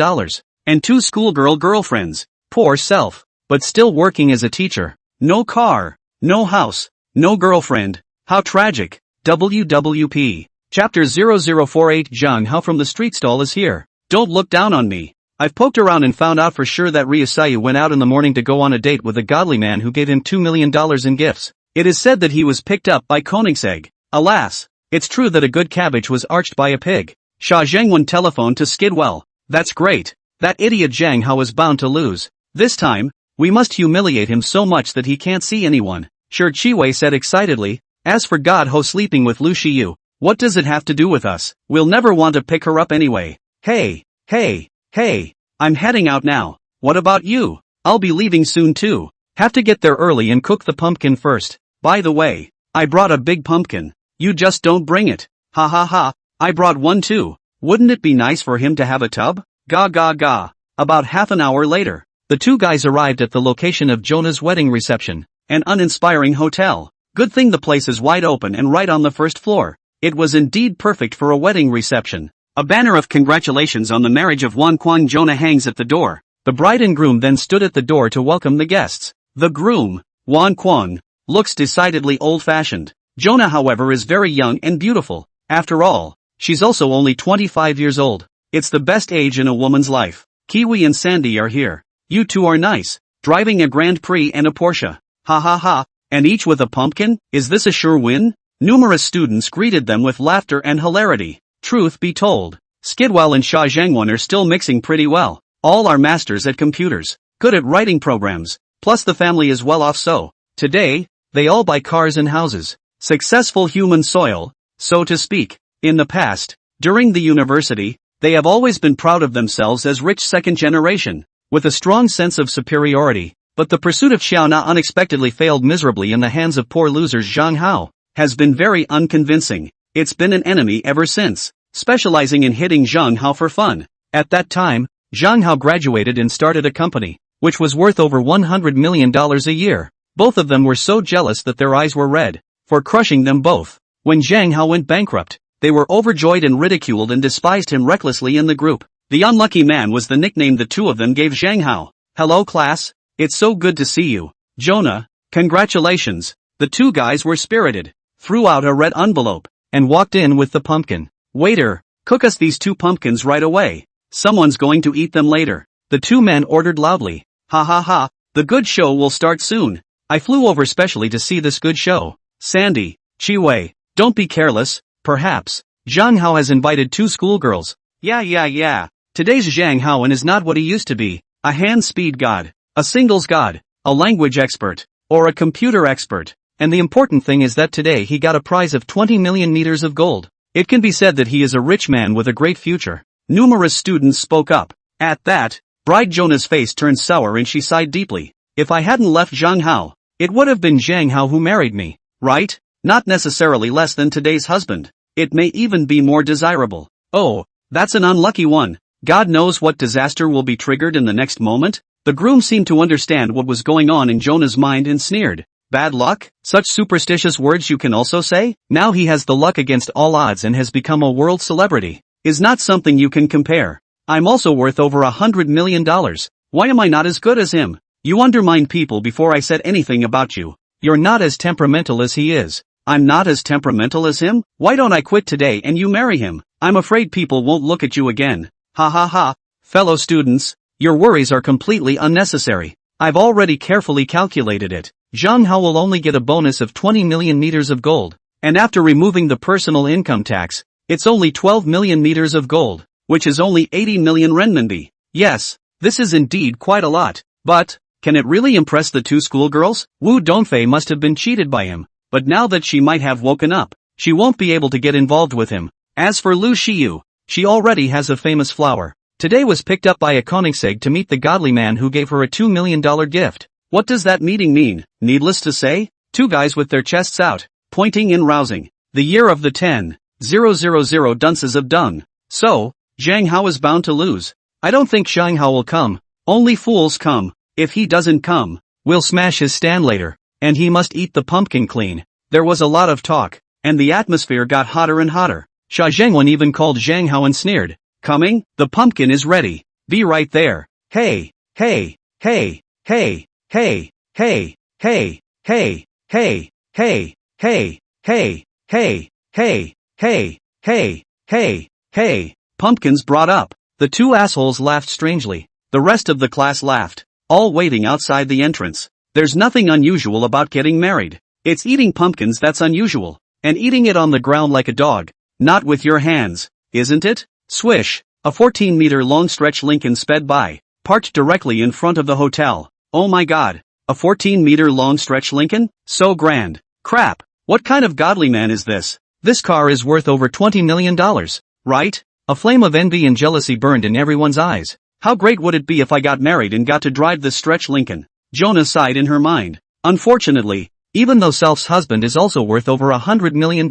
And two schoolgirl girlfriends. Poor self. But still working as a teacher. No car. No house. No girlfriend. How tragic. WWP. Chapter 0048. Zhang Hao from the street stall is here. Don't look down on me. I've poked around and found out for sure that Ryusayu went out in the morning to go on a date with a godly man who gave him $2 million in gifts. It is said that he was picked up by Koenigsegg. Alas, it's true that a good cabbage was arched by a pig. Xia Zhengwen telephoned to Skidwell. That's great. That idiot Zhang Hao is bound to lose. This time, we must humiliate him so much that he can't see anyone. Sure, Chiwei said excitedly. As for God Ho sleeping with Lu Shiyu, what does it have to do with us? We'll never want to pick her up anyway. Hey, I'm heading out now. What about you? I'll be leaving soon too. Have to get there early and cook the pumpkin first. By the way, I brought a big pumpkin. You just don't bring it. Ha ha ha, I brought one too. Wouldn't it be nice for him to have a tub? Ga ga ga. About half an hour later, the two guys arrived at the location of Jonah's wedding reception, an uninspiring hotel. Good thing the place is wide open and right on the first floor. It was indeed perfect for a wedding reception. A banner of congratulations on the marriage of Wan Quan Jonah hangs at the door. The bride and groom then stood at the door to welcome the guests. The groom, Wan Quan, looks decidedly old-fashioned. Jonah, however, is very young and beautiful. After all, she's also only 25 years old. It's the best age in a woman's life. Kiwi and Sandy are here. You two are nice. Driving a Grand Prix and a Porsche. Ha ha ha. And each with a pumpkin? Is this a sure win? Numerous students greeted them with laughter and hilarity. Truth be told, Skidwell and Xia Zhengwen are still mixing pretty well. All are masters at computers, good at writing programs, plus the family is well off so. Today, they all buy cars and houses. Successful human soil, so to speak. In the past, during the university, they have always been proud of themselves as rich second generation, with a strong sense of superiority. But the pursuit of Xiaona unexpectedly failed miserably in the hands of poor losers. Zhang Hao has been very unconvincing. It's been an enemy ever since, specializing in hitting Zhang Hao for fun. At that time, Zhang Hao graduated and started a company, which was worth over $100 million a year. Both of them were so jealous that their eyes were red, for crushing them both. When Zhang Hao went bankrupt, they were overjoyed and ridiculed and despised him recklessly in the group. The unlucky man was the nickname the two of them gave Zhang Hao. Hello class, it's so good to see you. Jonah, congratulations. The two guys were spirited, threw out a red envelope, and walked in with the pumpkin. Waiter, cook us these 2 pumpkins right away. Someone's going to eat them later. The 2 men ordered loudly. Ha ha ha, the good show will start soon. I flew over specially to see this good show. Sandy, Chiwei, don't be careless, perhaps. Zhang Hao has invited 2 schoolgirls. Yeah. Today's Zhang Haoan is not what he used to be, a hand-speed god, a singles god, a language expert, or a computer expert. And the important thing is that today he got a prize of 20 million meters of gold. It can be said that he is a rich man with a great future. Numerous students spoke up. At that, bride Jonah's face turned sour and she sighed deeply. If I hadn't left Zhang Hao, it would have been Zhang Hao who married me, right? Not necessarily less than today's husband. It may even be more desirable. Oh, that's an unlucky one. God knows what disaster will be triggered in the next moment. The groom seemed to understand what was going on in Jonah's mind and sneered. Bad luck? Such superstitious words you can also say? Now he has the luck against all odds and has become a world celebrity. Is not something you can compare. I'm also worth over $100 million. Why am I not as good as him? You undermined people before I said anything about you. You're not as temperamental as he is. I'm not as temperamental as him? Why don't I quit today and you marry him? I'm afraid people won't look at you again. Ha ha ha. Fellow students, your worries are completely unnecessary. I've already carefully calculated it. Zhang Hao will only get a bonus of 20 million meters of gold. And after removing the personal income tax, it's only 12 million meters of gold, which is only 80 million renminbi. Yes, this is indeed quite a lot. But, can it really impress the 2 schoolgirls? Wu Dongfei must have been cheated by him. But now that she might have woken up, she won't be able to get involved with him. As for Lu Xiyu, she already has a famous flower. Today was picked up by a Koenigsegg to meet the godly man who gave her a $2 million gift. What does that meeting mean? Needless to say, 2 guys with their chests out, pointing and rousing. The year of the 10,000 dunces of dung. So, Zhang Hao is bound to lose. I don't think Zhang Hao will come. Only fools come. If he doesn't come, we'll smash his stand later. And he must eat the pumpkin clean. There was a lot of talk, and the atmosphere got hotter and hotter. Sha Zhengwen even called Zhang Hao and sneered. Coming? The pumpkin is ready. Be right there. Hey. Hey. Hey. Hey. Hey. Hey. Hey. Hey. Hey. Hey. Hey. Hey. Hey. Hey. Hey. Hey. Hey. Hey. Pumpkins brought up. The 2 assholes laughed strangely. The rest of the class laughed. All waiting outside the entrance. There's nothing unusual about getting married. It's eating pumpkins that's unusual. And eating it on the ground like a dog. Not with your hands, isn't it? Swish. A 14-meter-long stretch Lincoln sped by, parked directly in front of the hotel. Oh my god. A 14-meter-long stretch Lincoln? So grand. Crap. What kind of godly man is this? This car is worth over $20 million, right? A flame of envy and jealousy burned in everyone's eyes. How great would it be if I got married and got to drive this stretch Lincoln? Jonah sighed in her mind. Unfortunately, even though Self's husband is also worth over $100 million,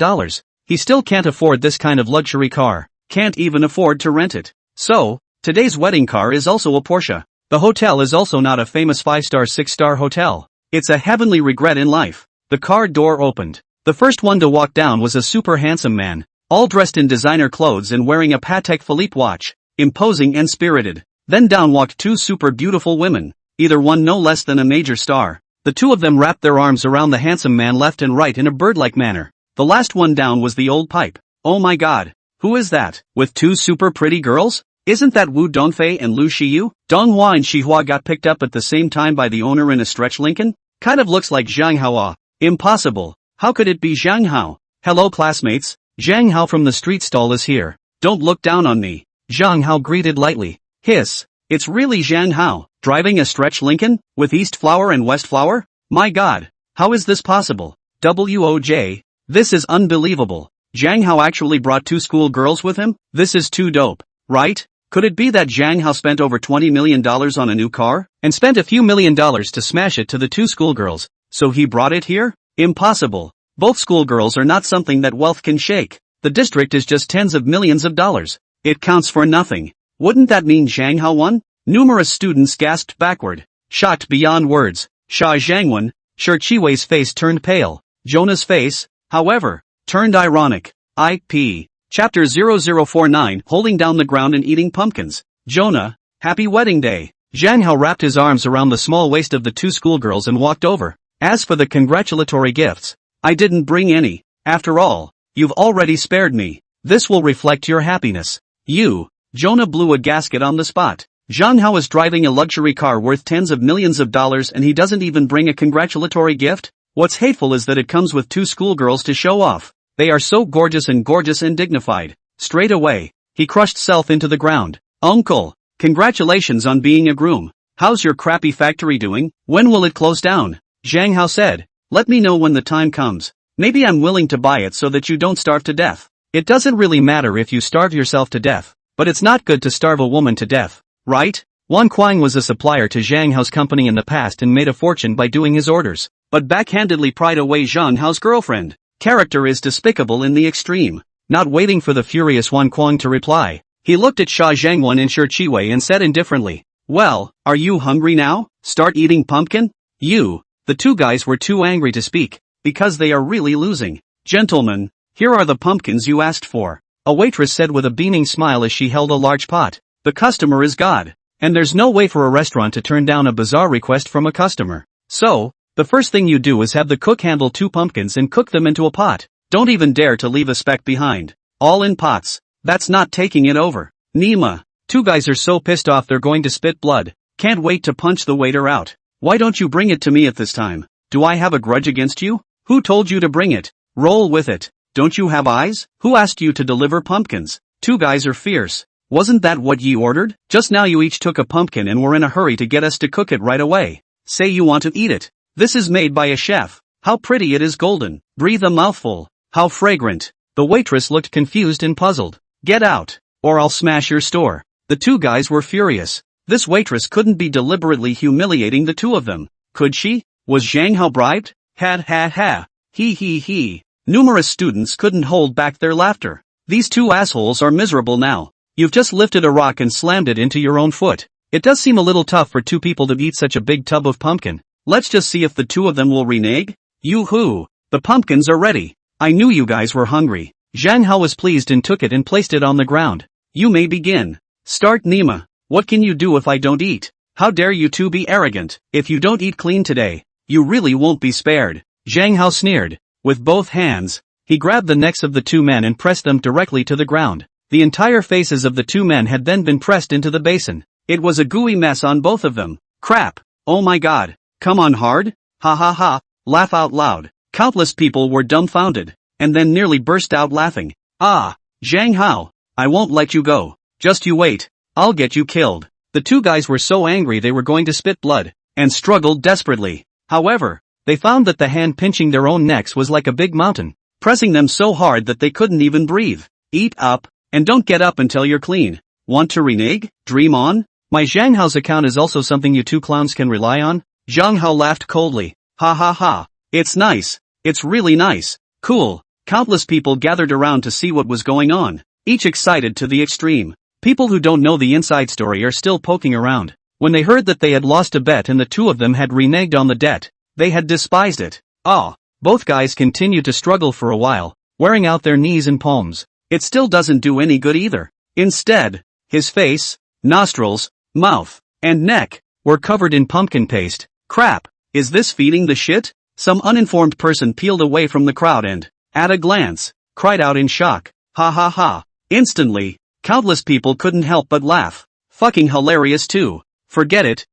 he still can't afford this kind of luxury car, can't even afford to rent it. So, today's wedding car is also a Porsche. The hotel is also not a famous 5-star 6-star hotel. It's a heavenly regret in life. The car door opened. The first one to walk down was a super handsome man, all dressed in designer clothes and wearing a Patek Philippe watch, imposing and spirited. Then down walked 2 super beautiful women. Either one no less than a major star. The 2 of them wrapped their arms around the handsome man left and right in a bird-like manner. The last one down was the old pipe. Oh my god. Who is that? With 2 super pretty girls? Isn't that Wu Dongfei and Lu Xiyu? Donghua and Xihua got picked up at the same time by the owner in a stretch Lincoln? Kind of looks like Zhang Hao. Impossible. How could it be Zhang Hao? Hello classmates. Zhang Hao from the street stall is here. Don't look down on me. Zhang Hao greeted lightly. Hiss. It's really Zhang Hao, driving a stretch Lincoln, with East Flower and West Flower? My god. How is this possible? WOJ. This is unbelievable. Zhang Hao actually brought 2 school girls with him? This is too dope. Right? Could it be that Zhang Hao spent over $20 million on a new car? And spent a few $1,000,000 to smash it to the 2 schoolgirls, so he brought it here? Impossible. Both schoolgirls are not something that wealth can shake. The district is just tens of millions of dollars. It counts for nothing. Wouldn't that mean Zhang Hao won? Numerous students gasped backward, shocked beyond words. Sha Zhangwen, Shi Chiwei's face turned pale. Jonah's face, however, turned ironic. IP. Chapter 0049 Holding down the ground and eating pumpkins. Jonah, happy wedding day. Zhang Hao wrapped his arms around the small waist of the 2 schoolgirls and walked over. As for the congratulatory gifts, I didn't bring any. After all, you've already spared me. This will reflect your happiness. You. Jonah blew a gasket on the spot. Zhang Hao is driving a luxury car worth tens of millions of dollars and he doesn't even bring a congratulatory gift? What's hateful is that it comes with two schoolgirls to show off. They are so gorgeous and dignified. Straight away, he crushed self into the ground. Uncle, congratulations on being a groom. How's your crappy factory doing? When will it close down? Zhang Hao said. Let me know when the time comes. Maybe I'm willing to buy it so that you don't starve to death. It doesn't really matter if you starve yourself to death, but it's not good to starve a woman to death, right? Wan Kuang was a supplier to Zhang Hao's company in the past and made a fortune by doing his orders, but backhandedly pried away Zhang Hao's girlfriend. Character is despicable in the extreme. Not waiting for the furious Wan Kuang to reply, he looked at Sha Zhangwan and Shi Chiwei and said indifferently, well, are you hungry now? Start eating pumpkin? The two guys were too angry to speak, because they are really losing. Gentlemen, here are the pumpkins you asked for, a waitress said with a beaming smile as she held a large pot. The customer is God, and there's no way for a restaurant to turn down a bizarre request from a customer. So, the first thing you do is have the cook handle 2 pumpkins and cook them into a pot. Don't even dare to leave a speck behind. All in pots. That's not taking it over. Nima, 2 guys are so pissed off they're going to spit blood. Can't wait to punch the waiter out. Why don't you bring it to me at this time? Do I have a grudge against you? Who told you to bring it? Roll with it. Don't you have eyes? Who asked you to deliver pumpkins? 2 guys are fierce. Wasn't that what ye ordered? Just now you each took a pumpkin and were in a hurry to get us to cook it right away. Say you want to eat it. This is made by a chef. How pretty it is golden. Breathe a mouthful. How fragrant. The waitress looked confused and puzzled. Get out, or I'll smash your store. The 2 guys were furious. This waitress couldn't be deliberately humiliating the 2 of them. Could she? Was Zhang Hao bribed? Ha ha ha. He. Numerous students couldn't hold back their laughter. These 2 assholes are miserable now. You've just lifted a rock and slammed it into your own foot. It does seem a little tough for 2 people to eat such a big tub of pumpkin. Let's just see if the 2 of them will renege. Yoo-hoo! The pumpkins are ready. I knew you guys were hungry. Zhang Hao was pleased and took it and placed it on the ground. You may begin. Start Nima. What can you do if I don't eat? How dare you 2 be arrogant? If you don't eat clean today, you really won't be spared. Zhang Hao sneered. With both hands, he grabbed the necks of the 2 men and pressed them directly to the ground. The entire faces of the 2 men had then been pressed into the basin. It was a gooey mess on both of them. Crap! Oh my god! Come on hard? Ha ha ha! Laugh out loud. Countless people were dumbfounded, and then nearly burst out laughing. Ah! Zhang Hao! I won't let you go. Just you wait. I'll get you killed. The 2 guys were so angry they were going to spit blood, and struggled desperately. However, they found that the hand pinching their own necks was like a big mountain, pressing them so hard that they couldn't even breathe. Eat up, and don't get up until you're clean. Want to renege? Dream on? My Zhang Hao's account is also something you 2 clowns can rely on? Zhang Hao laughed coldly. Ha ha ha. It's nice. It's really nice. Cool. Countless people gathered around to see what was going on, each excited to the extreme. People who don't know the inside story are still poking around. When they heard that they had lost a bet and the 2 of them had reneged on the debt, they had despised it. Both guys continued to struggle for a while, wearing out their knees and palms. It still doesn't do any good either. Instead, his face, nostrils, mouth, and neck were covered in pumpkin paste. Crap, is this feeding the shit? Some uninformed person peeled away from the crowd and, at a glance, cried out in shock. Ha ha ha. Instantly, countless people couldn't help but laugh. Fucking hilarious too. Forget it,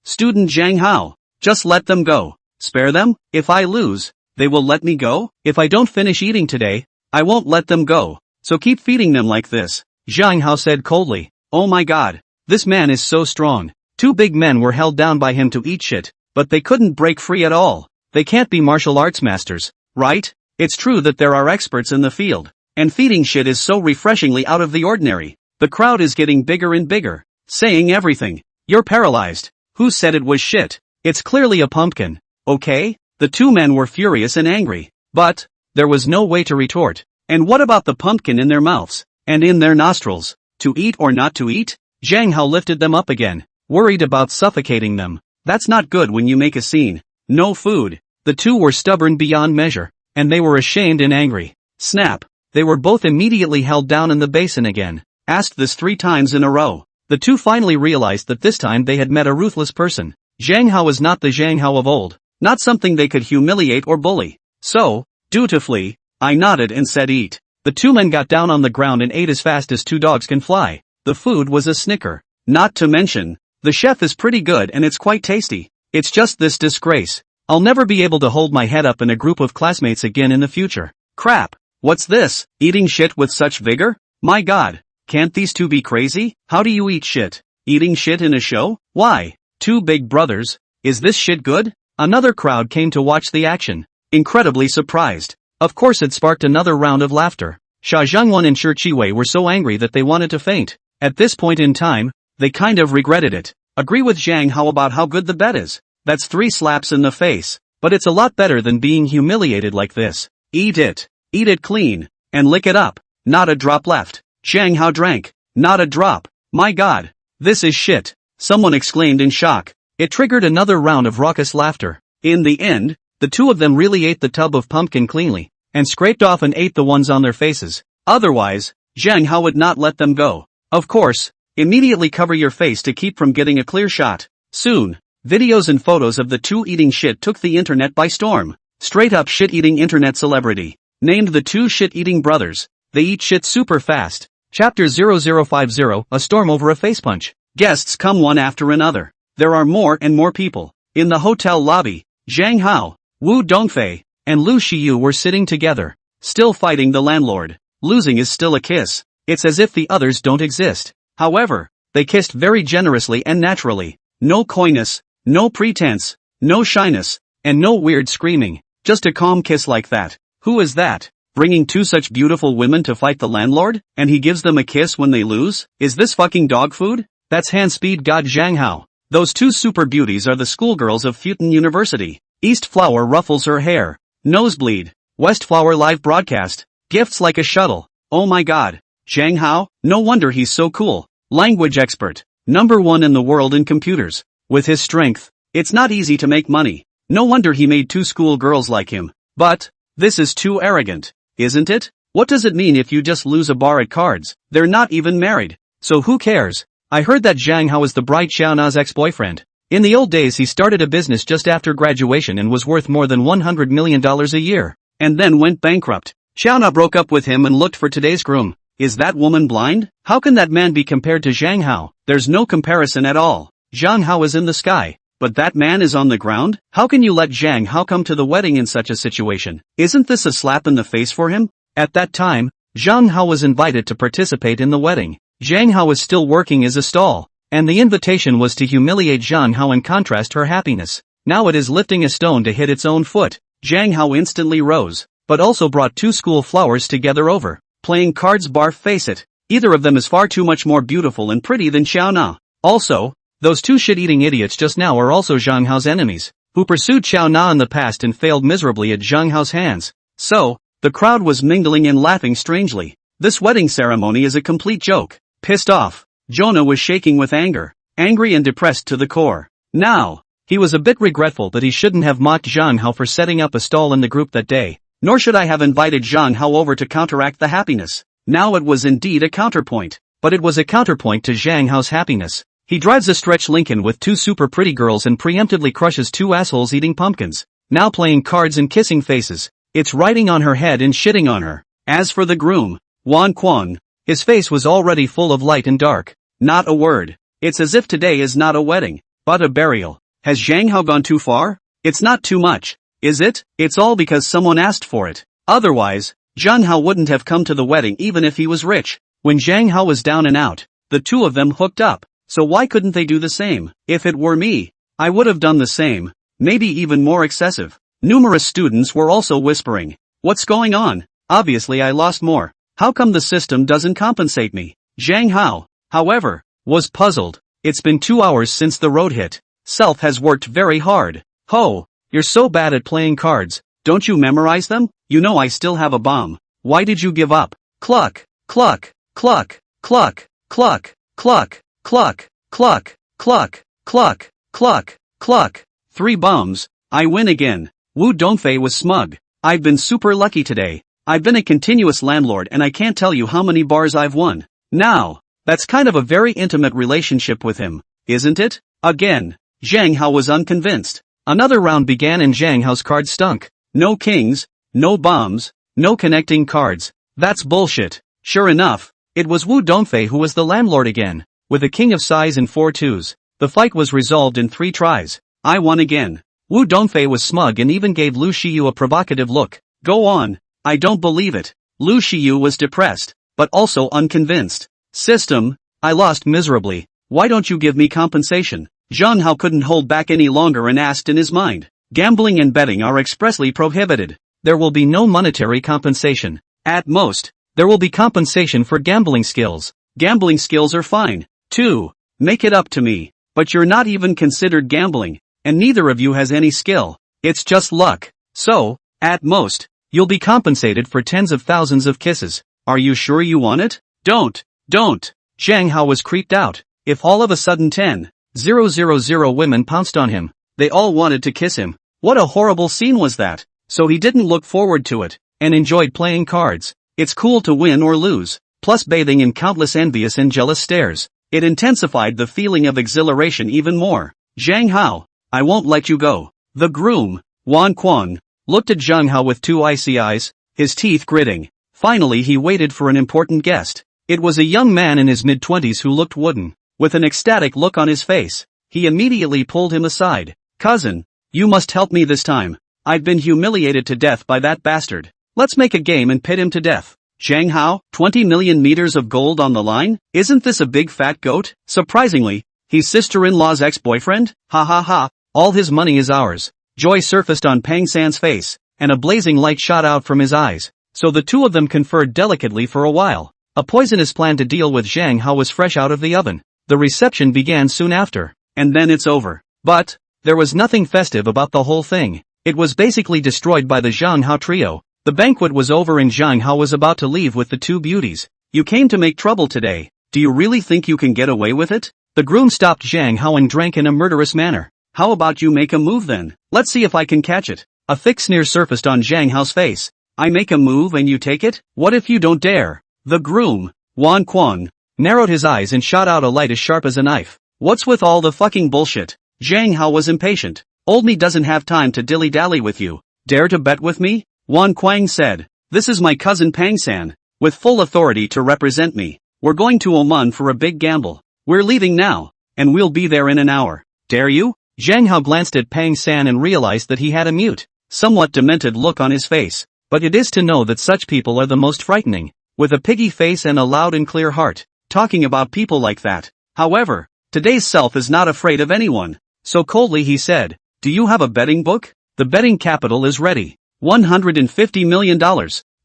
student Zhang Hao. Just let them go. Spare them? If I lose, they will let me go? If I don't finish eating today, I won't let them go. So keep feeding them like this. Zhang Hao said coldly. Oh my god. This man is so strong. 2 big men were held down by him to eat shit, but they couldn't break free at all. They can't be martial arts masters, right? It's true that there are experts in the field, and feeding shit is so refreshingly out of the ordinary. The crowd is getting bigger and bigger, saying everything. You're paralyzed. Who said it was shit? It's clearly a pumpkin. Okay? The 2 men were furious and angry, but there was no way to retort. And what about the pumpkin in their mouths, and in their nostrils? To eat or not to eat? Zhang Hao lifted them up again, worried about suffocating them. That's not good when you make a scene. No food. The 2 were stubborn beyond measure, and they were ashamed and angry. Snap. They were both immediately held down in the basin again. Asked this 3 times in a row. The 2 finally realized that this time they had met a ruthless person. Zhang Hao was not the Zhang Hao of old, not something they could humiliate or bully. So, dutifully, I nodded and said eat. The 2 men got down on the ground and ate as fast as 2 dogs can fly. The food was a snicker. Not to mention, the chef is pretty good and it's quite tasty. It's just this disgrace. I'll never be able to hold my head up in a group of classmates again in the future. Crap. What's this? Eating shit with such vigor? My god. Can't these two be crazy? How do you eat shit? Eating shit in a show? Why? Two big brothers. Is this shit good? Another crowd came to watch the action. Incredibly surprised. Of course it sparked another round of laughter. Xia Zhengwan and Shi Qiwei were so angry that they wanted to faint. At this point in time, they kind of regretted it. Agree with Zhang Hao about how good the bet is. That's 3 slaps in the face. But it's a lot better than being humiliated like this. Eat it. Eat it clean. And lick it up. Not a drop left. Zhang Hao drank. Not a drop. My god. This is shit. Someone exclaimed in shock. It triggered another round of raucous laughter. In the end, the two of them really ate the tub of pumpkin cleanly, and scraped off and ate the ones on their faces. Otherwise, Zhang Hao would not let them go. Of course, immediately cover your face to keep from getting a clear shot. Soon, videos and photos of the two eating shit took the internet by storm. Straight up shit-eating internet celebrity. Named the two shit-eating brothers. They eat shit super fast. Chapter 0050, A Storm Over a Face Punch. Guests come one after another. There are more and more people. In the hotel lobby, Zhang Hao, Wu Dongfei, and Lu Xiyu were sitting together, still fighting the landlord. Losing is still a kiss. It's as if the others don't exist. However, they kissed very generously and naturally. No coyness, no pretense, no shyness, and no weird screaming. Just a calm kiss like that. Who is that? Bringing two such beautiful women to fight the landlord, and he gives them a kiss when they lose? Is this fucking dog food? That's hand speed god Zhang Hao. Those two super beauties are the schoolgirls of Futon University. East Flower ruffles her hair. Nosebleed. West Flower live broadcast. Gifts like a shuttle. Oh my god. Zhang Hao? No wonder he's so cool. Language expert. #1 in the world in computers. With his strength, it's not easy to make money. No wonder he made two schoolgirls like him. But, this is too arrogant. Isn't it? What does it mean if you just lose a bar at cards? They're not even married. So who cares? I heard that Zhang Hao is the bright Xiaona's ex-boyfriend. In the old days he started a business just after graduation and was worth more than $100 million a year. And then went bankrupt. Xiaona broke up with him and looked for today's groom. Is that woman blind? How can that man be compared to Zhang Hao? There's no comparison at all. Zhang Hao is in the sky. But that man is on the ground? How can you let Zhang Hao come to the wedding in such a situation? Isn't this a slap in the face for him? At that time, Zhang Hao was invited to participate in the wedding. Zhang Hao was still working as a stall, and the invitation was to humiliate Zhang Hao and contrast her happiness. Now it is lifting a stone to hit its own foot. Zhang Hao instantly rose, but also brought two school flowers together over. Playing cards barf face it. Either of them is far too much more beautiful and pretty than Xiaona. Also, those two shit-eating idiots just now are also Zhang Hao's enemies, who pursued Xiaona in the past and failed miserably at Zhang Hao's hands. So, the crowd was mingling and laughing strangely. This wedding ceremony is a complete joke. Pissed off, Jonah was shaking with anger, angry and depressed to the core. Now, he was a bit regretful that he shouldn't have mocked Zhang Hao for setting up a stall in the group that day, nor should I have invited Zhang Hao over to counteract the happiness. Now it was indeed a counterpoint, but it was a counterpoint to Zhang Hao's happiness. He drives a stretch Lincoln with two super pretty girls and preemptively crushes two assholes eating pumpkins, now playing cards and kissing faces. It's riding on her head and shitting on her. As for the groom, Wan Quan, his face was already full of light and dark. Not a word. It's as if today is not a wedding, but a burial. Has Zhang Hao gone too far? It's not too much, is it? It's all because someone asked for it. Otherwise, Zhang Hao wouldn't have come to the wedding even if he was rich. When Zhang Hao was down and out, the two of them hooked up. So why couldn't they do the same? If it were me, I would have done the same. Maybe even more excessive. Numerous students were also whispering. What's going on? Obviously I lost more. How come the system doesn't compensate me? Zhang Hao, however, was puzzled. It's been 2 hours since the road hit. Self has worked very hard. Ho, you're so bad at playing cards. Don't you memorize them? You know I still have a bomb. Why did you give up? Cluck, cluck, cluck, cluck, cluck, cluck, cluck, cluck, cluck, cluck, cluck, cluck. 3 bombs. I win again. Wu Dongfei was smug. I've been super lucky today. I've been a continuous landlord and I can't tell you how many bars I've won. Now, that's kind of a very intimate relationship with him, isn't it? Again, Zhang Hao was unconvinced. Another round began and Zhang Hao's cards stunk. No kings, no bombs, no connecting cards. That's bullshit. Sure enough, it was Wu Dongfei who was the landlord again. With a king of size and 4 twos, the fight was resolved in 3 tries. I won again. Wu Dongfei was smug and even gave Lu Shiyu a provocative look. Go on. I don't believe it. Lu Shiyu was depressed, but also unconvinced. System, I lost miserably. Why don't you give me compensation? Zhang Hao couldn't hold back any longer and asked in his mind. Gambling and betting are expressly prohibited. There will be no monetary compensation. At most, there will be compensation for gambling skills. Gambling skills are fine. 2. Make it up to me. But you're not even considered gambling, and neither of you has any skill. It's just luck. So, at most, you'll be compensated for tens of thousands of kisses. Are you sure you want it? Don't. Zhang Hao was creeped out. If all of a sudden 10,000 women pounced on him, they all wanted to kiss him. What a horrible scene was that. So he didn't look forward to it, and enjoyed playing cards. It's cool to win or lose, plus bathing in countless envious and jealous stares. It intensified the feeling of exhilaration even more. Zhang Hao, I won't let you go. The groom, Wan Quan, looked at Zhang Hao with two icy eyes, his teeth gritting. Finally he waited for an important guest. It was a young man in his mid-20s who looked wooden. With an ecstatic look on his face, he immediately pulled him aside. Cousin, you must help me this time. I've been humiliated to death by that bastard. Let's make a game and pit him to death. Zhang Hao, 20 million meters of gold on the line? Isn't this a big fat goat? Surprisingly, he's sister-in-law's ex-boyfriend? Ha ha ha, all his money is ours. Joy surfaced on Pang San's face, and a blazing light shot out from his eyes. So the two of them conferred delicately for a while. A poisonous plan to deal with Zhang Hao was fresh out of the oven. The reception began soon after, and then it's over. But there was nothing festive about the whole thing. It was basically destroyed by the Zhang Hao trio. The banquet was over and Zhang Hao was about to leave with the two beauties. You came to make trouble today. Do you really think you can get away with it? The groom stopped Zhang Hao and drank in a murderous manner. How about you make a move then? Let's see if I can catch it. A thick sneer surfaced on Zhang Hao's face. I make a move and you take it? What if you don't dare? The groom, Wan Quan, narrowed his eyes and shot out a light as sharp as a knife. What's with all the fucking bullshit? Zhang Hao was impatient. Old me doesn't have time to dilly-dally with you. Dare to bet with me? Wan Quang said. This is my cousin Pang San, with full authority to represent me. We're going to Oman for a big gamble. We're leaving now, and we'll be there in an hour. Dare you? Zhang Hao glanced at Pang San and realized that he had a mute, somewhat demented look on his face. But it is to know that such people are the most frightening. With a piggy face and a loud and clear heart, talking about people like that. However, today's self is not afraid of anyone. So coldly he said, do you have a betting book? The betting capital is ready. $150 million.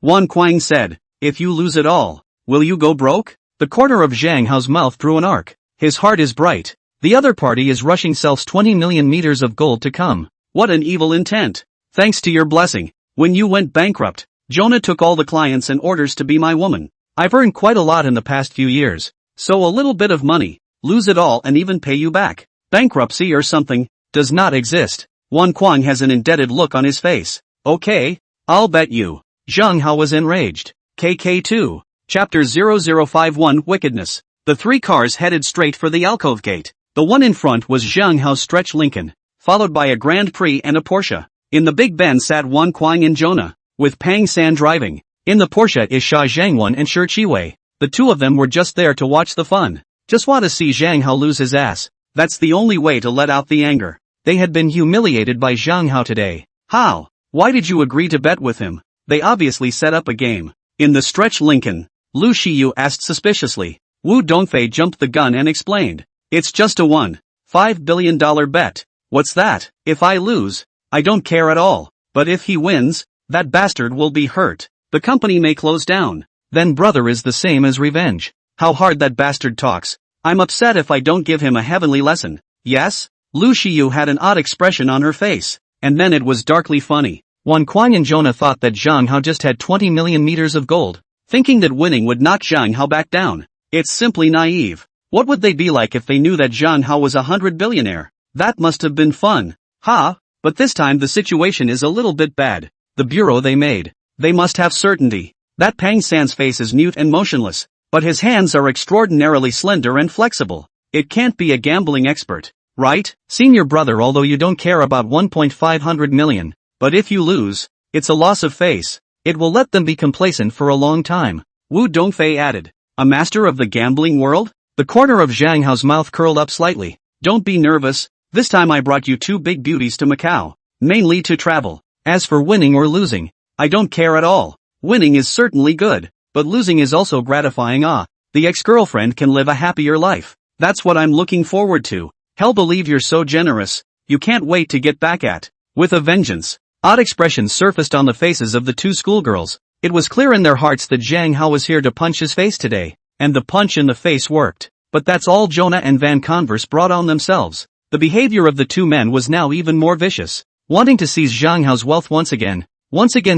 Wan Quang said, if you lose it all, will you go broke? The corner of Zhang Hao's mouth drew an arc. His heart is bright. The other party is rushing sells 20 million meters of gold to come. What an evil intent. Thanks to your blessing. When you went bankrupt, Jonah took all the clients and orders to be my woman. I've earned quite a lot in the past few years. So a little bit of money, lose it all and even pay you back. Bankruptcy or something, does not exist. Wan Quang has an indebted look on his face. Okay, I'll bet you. Zhang Hao was enraged. KK2. Chapter 0051 Wickedness. The three cars headed straight for the alcove gate. The one in front was Zhang Hao's stretch Lincoln, followed by a Grand Prix and a Porsche. In the Big Ben sat Wan Quang and Jonah, with Pang San driving. In the Porsche is Sha Zhangwan and Shi Chiwei. The two of them were just there to watch the fun. Just want to see Zhang Hao lose his ass. That's the only way to let out the anger. They had been humiliated by Zhang Hao today. How? Why did you agree to bet with him? They obviously set up a game. In the stretch Lincoln, Lu Shiyu asked suspiciously. Wu Dongfei jumped the gun and explained. It's just a $1.5 billion bet. What's that? If I lose, I don't care at all. But if he wins, that bastard will be hurt. The company may close down. Then brother is the same as revenge. How hard that bastard talks. I'm upset if I don't give him a heavenly lesson. Yes? Lu Shiyu had an odd expression on her face. And then it was darkly funny. Wan Quang and Jonah thought that Zhang Hao just had 20 million meters of gold, thinking that winning would knock Zhang Hao back down. It's simply naive. What would they be like if they knew that Zhang Hao was a 100 billionaire? That must have been fun. Ha! But this time the situation is a little bit bad. The bureau they made. They must have certainty. That Pang San's face is mute and motionless, but his hands are extraordinarily slender and flexible. It can't be a gambling expert, right? Senior brother, although you don't care about 1.5 million, but if you lose, it's a loss of face. It will let them be complacent for a long time. Wu Dongfei added. A master of the gambling world? The corner of Zhang Hao's mouth curled up slightly. Don't be nervous, This time I brought you two big beauties to Macau, mainly to travel. As for winning or losing, I don't care at all. Winning is certainly good, but losing is also gratifying. The ex-girlfriend can live a happier life. That's what I'm looking forward to. Hell, believe you're so generous. You can't wait to get back at with a vengeance. Odd expressions surfaced on the faces of the two schoolgirls. It was clear in their hearts that Zhang Hao was here to punch his face today, and the punch in the face worked. But that's all Jonah and Van Converse brought on themselves. The behavior of the two men was now even more vicious, wanting to seize Zhang Hao's wealth once again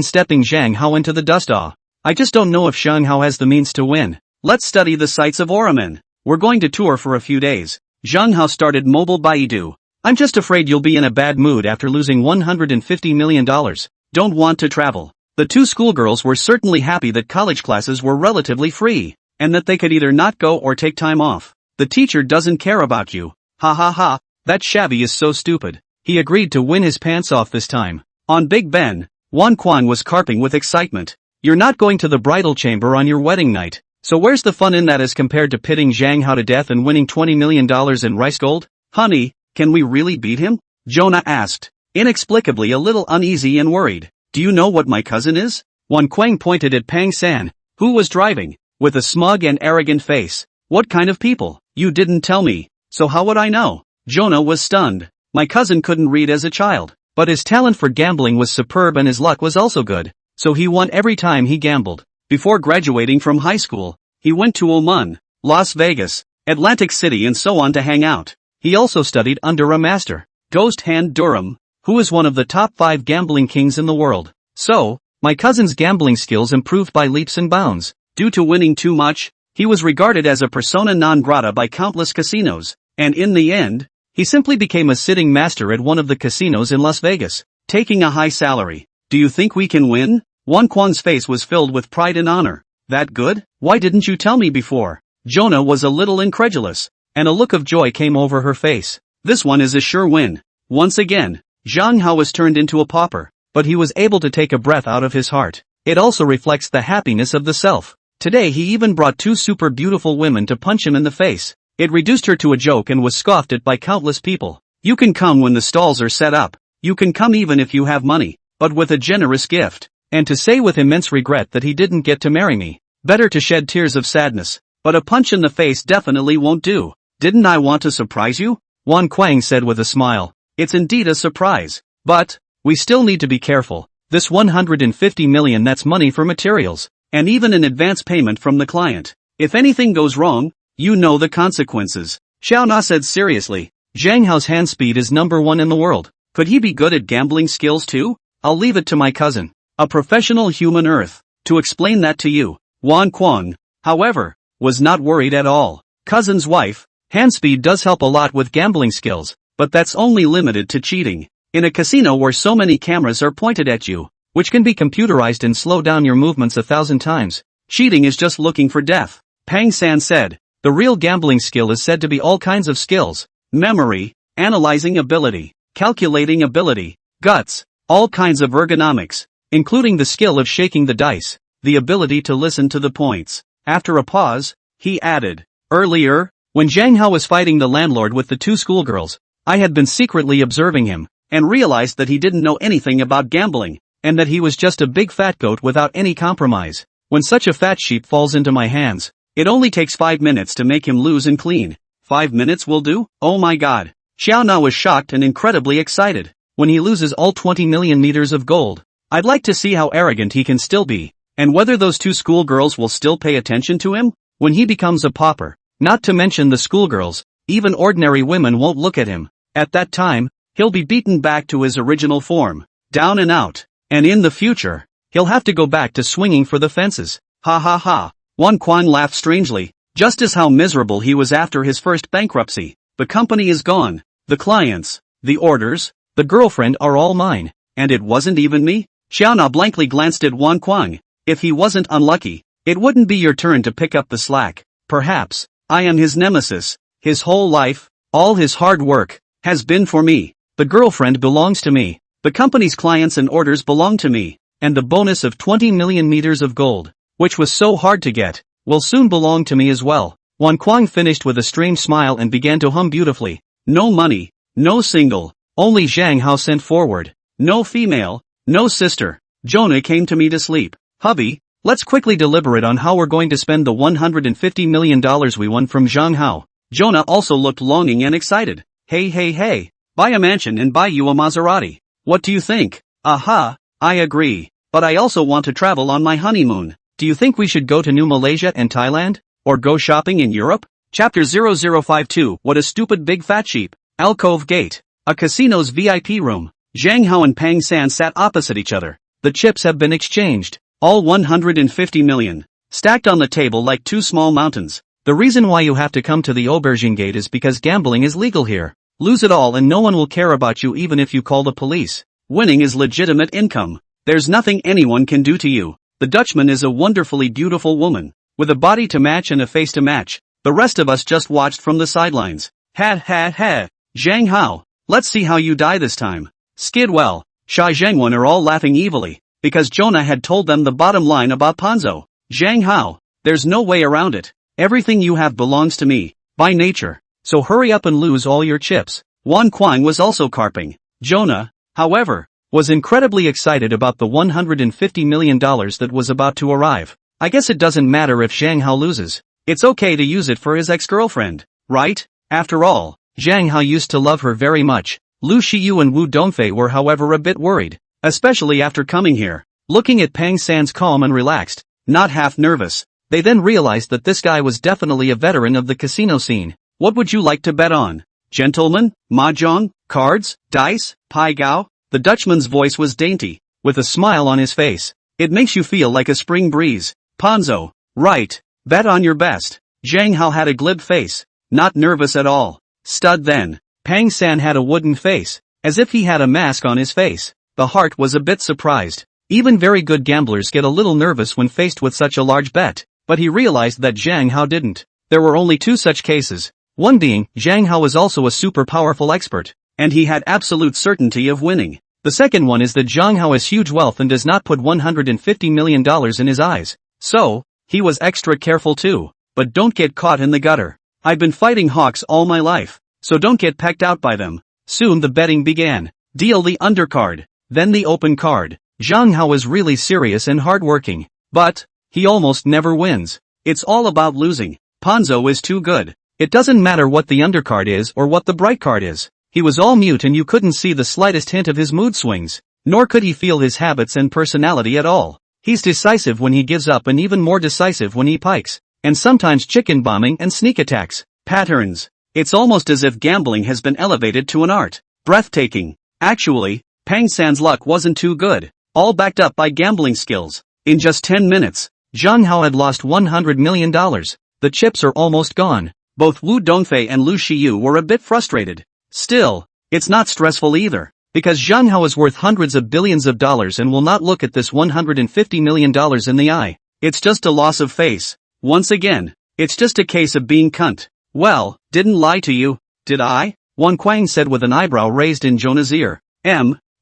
stepping Zhang Hao into the dust. I just don't know if Zhang Hao has the means to win. Let's study the sights of Oramen. We're going to tour for a few days. Zhang Hao started Mobile Baidu. I'm just afraid you'll be in a bad mood after losing $150 million. Don't want to travel. The two schoolgirls were certainly happy that college classes were relatively free, and that they could either not go or take time off. The teacher doesn't care about you. Ha ha ha, that shabby is so stupid. He agreed to win his pants off this time. On Big Ben, Wan Quan was carping with excitement. You're not going to the bridal chamber on your wedding night, so where's the fun in that as compared to pitting Zhang Hao to death and winning $20 million in rice gold? Honey, can we really beat him? Jonah asked, inexplicably a little uneasy and worried. Do you know what my cousin is? Wan Quang pointed at Pang San, who was driving, with a smug and arrogant face. What kind of people? You didn't tell me, so how would I know? Jonah was stunned. My cousin couldn't read as a child, but his talent for gambling was superb and his luck was also good, so he won every time he gambled. Before graduating from high school, he went to Oman, Las Vegas, Atlantic City and so on to hang out. He also studied under a master, Ghost Hand Durham, who is one of the top 5 gambling kings in the world. So, my cousin's gambling skills improved by leaps and bounds. Due to winning too much, he was regarded as a persona non grata by countless casinos, and in the end, he simply became a sitting master at one of the casinos in Las Vegas, taking a high salary. Do you think we can win? Wan Quan's face was filled with pride and honor. That good? Why didn't you tell me before? Jonah was a little incredulous, and a look of joy came over her face. This one is a sure win. Once again, Zhang Hao was turned into a pauper, but he was able to take a breath out of his heart. It also reflects the happiness of the self. Today he even brought 2 super beautiful women to punch him in the face. It reduced her to a joke and was scoffed at by countless people. You can come when the stalls are set up. You can come even if you have money, but with a generous gift. And to say with immense regret that he didn't get to marry me. Better to shed tears of sadness, but a punch in the face definitely won't do. Didn't I want to surprise you? Wan Quang said with a smile. It's indeed a surprise. But, we still need to be careful. This $150 million, that's money for materials, and even an advance payment from the client. If anything goes wrong, you know the consequences. Xiao Na said seriously. Zhang Hao's hand speed is #1 in the world. Could he be good at gambling skills too? I'll leave it to my cousin, a professional human earth, to explain that to you. Wan Quang, however, was not worried at all. Cousin's wife, hand speed does help a lot with gambling skills, but that's only limited to cheating. In a casino where so many cameras are pointed at you, which can be computerized and slow down your movements 1,000 times, cheating is just looking for death. Pang San said, the real gambling skill is said to be all kinds of skills: memory, analyzing ability, calculating ability, guts, all kinds of ergonomics, including the skill of shaking the dice, the ability to listen to the points. After a pause, he added, earlier, when Zhang Hao was fighting the landlord with the 2 schoolgirls, I had been secretly observing him, and realized that he didn't know anything about gambling, and that he was just a big fat goat without any compromise. When such a fat sheep falls into my hands, it only takes 5 minutes to make him lose and clean. 5 minutes will do? Oh my god. Xiao Na was shocked and incredibly excited. When he loses all 20 million meters of gold, I'd like to see how arrogant he can still be, and whether those 2 schoolgirls will still pay attention to him when he becomes a pauper. Not to mention the schoolgirls, even ordinary women won't look at him. At that time, he'll be beaten back to his original form, down and out, and in the future, he'll have to go back to swinging for the fences. Ha ha ha. Wan Quan laughed strangely, just as how miserable he was after his first bankruptcy. The company is gone, the clients, the orders, the girlfriend are all mine, and it wasn't even me? Xiao Na blankly glanced at Wan Quang. If he wasn't unlucky, it wouldn't be your turn to pick up the slack. Perhaps, I am his nemesis. His whole life, all his hard work, has been for me. The girlfriend belongs to me. The company's clients and orders belong to me. And the bonus of 20 million meters of gold, which was so hard to get, will soon belong to me as well. Wan Quang finished with a strange smile and began to hum beautifully. No money, No single. Only Zhang Hao sent forward. No female. No sister. Jonah came to me to sleep. Hubby, let's quickly deliberate on how we're going to spend the $150 million we won from Zhang Hao. Jonah also looked longing and excited. Hey. Buy a mansion and buy you a Maserati. What do you think? Aha, I agree. But I also want to travel on my honeymoon. Do you think we should go to New Malaysia and Thailand? Or go shopping in Europe? Chapter 0052. What a stupid big fat sheep. Alcove Gate. A casino's VIP room. Zhang Hao and Pang San sat opposite each other. The chips have been exchanged. All 150 million. Stacked on the table like two small mountains. The reason why you have to come to the Aubergine Gate is because gambling is legal here. Lose it all and no one will care about you even if you call the police. Winning is legitimate income. There's nothing anyone can do to you. The Dutchman is a wonderfully beautiful woman. With a body to match and a face to match. The rest of us just watched from the sidelines. Ha. Zhang Hao, let's see how you die this time. Skidwell, Sha Zhengwen are all laughing evilly, because Jonah had told them the bottom line about Panzo. Zhang Hao, there's no way around it. Everything you have belongs to me, by nature. So hurry up and lose all your chips. Wan Kuang was also carping. Jonah, however, was incredibly excited about the $150 million that was about to arrive. I guess it doesn't matter if Zhang Hao loses. It's okay to use it for his ex-girlfriend, right? After all, Zhang Hao used to love her very much. Lu Shiyu and Wu Dongfei were however a bit worried, especially after coming here. Looking at Pang San's calm and relaxed, not half nervous, they then realized that this guy was definitely a veteran of the casino scene. What would you like to bet on? Gentlemen, mahjong, cards, dice, pai gao? The Dutchman's voice was dainty, with a smile on his face. It makes you feel like a spring breeze. Panzo, right, bet on your best. Zhang Hao had a glib face, not nervous at all. Stud then. Pang San had a wooden face, as if he had a mask on his face. The heart was a bit surprised. Even very good gamblers get a little nervous when faced with such a large bet, but he realized that Zhang Hao didn't. There were only two such cases. One being, Zhang Hao was also a super powerful expert, and he had absolute certainty of winning. The second one is that Zhang Hao has huge wealth and does not put $150 million in his eyes. So, he was extra careful too. But don't get caught in the gutter. I've been fighting hawks all my life, so don't get pecked out by them. Soon the betting began. Deal the undercard, then the open card. Zhang Hao is really serious and hardworking, but he almost never wins. It's all about losing. Panzo is too good. It doesn't matter what the undercard is or what the bright card is. He was all mute and you couldn't see the slightest hint of his mood swings, nor could he feel his habits and personality at all. He's decisive when he gives up and even more decisive when he pikes, and sometimes chicken bombing and sneak attacks. Patterns. It's almost as if gambling has been elevated to an art. Breathtaking. Actually, Pang San's luck wasn't too good, all backed up by gambling skills. In just 10 minutes, Zhang Hao had lost $100 million. The chips are almost gone. Both Wu Dongfei and Lu Shiyu were a bit frustrated. Still, it's not stressful either, because Zhang Hao is worth hundreds of billions of dollars and will not look at this $150 million in the eye. It's just a loss of face. Once again, it's just a case of being cunt. Well, didn't lie to you, did I? Wan Kuang said with an eyebrow raised in Jonah's ear.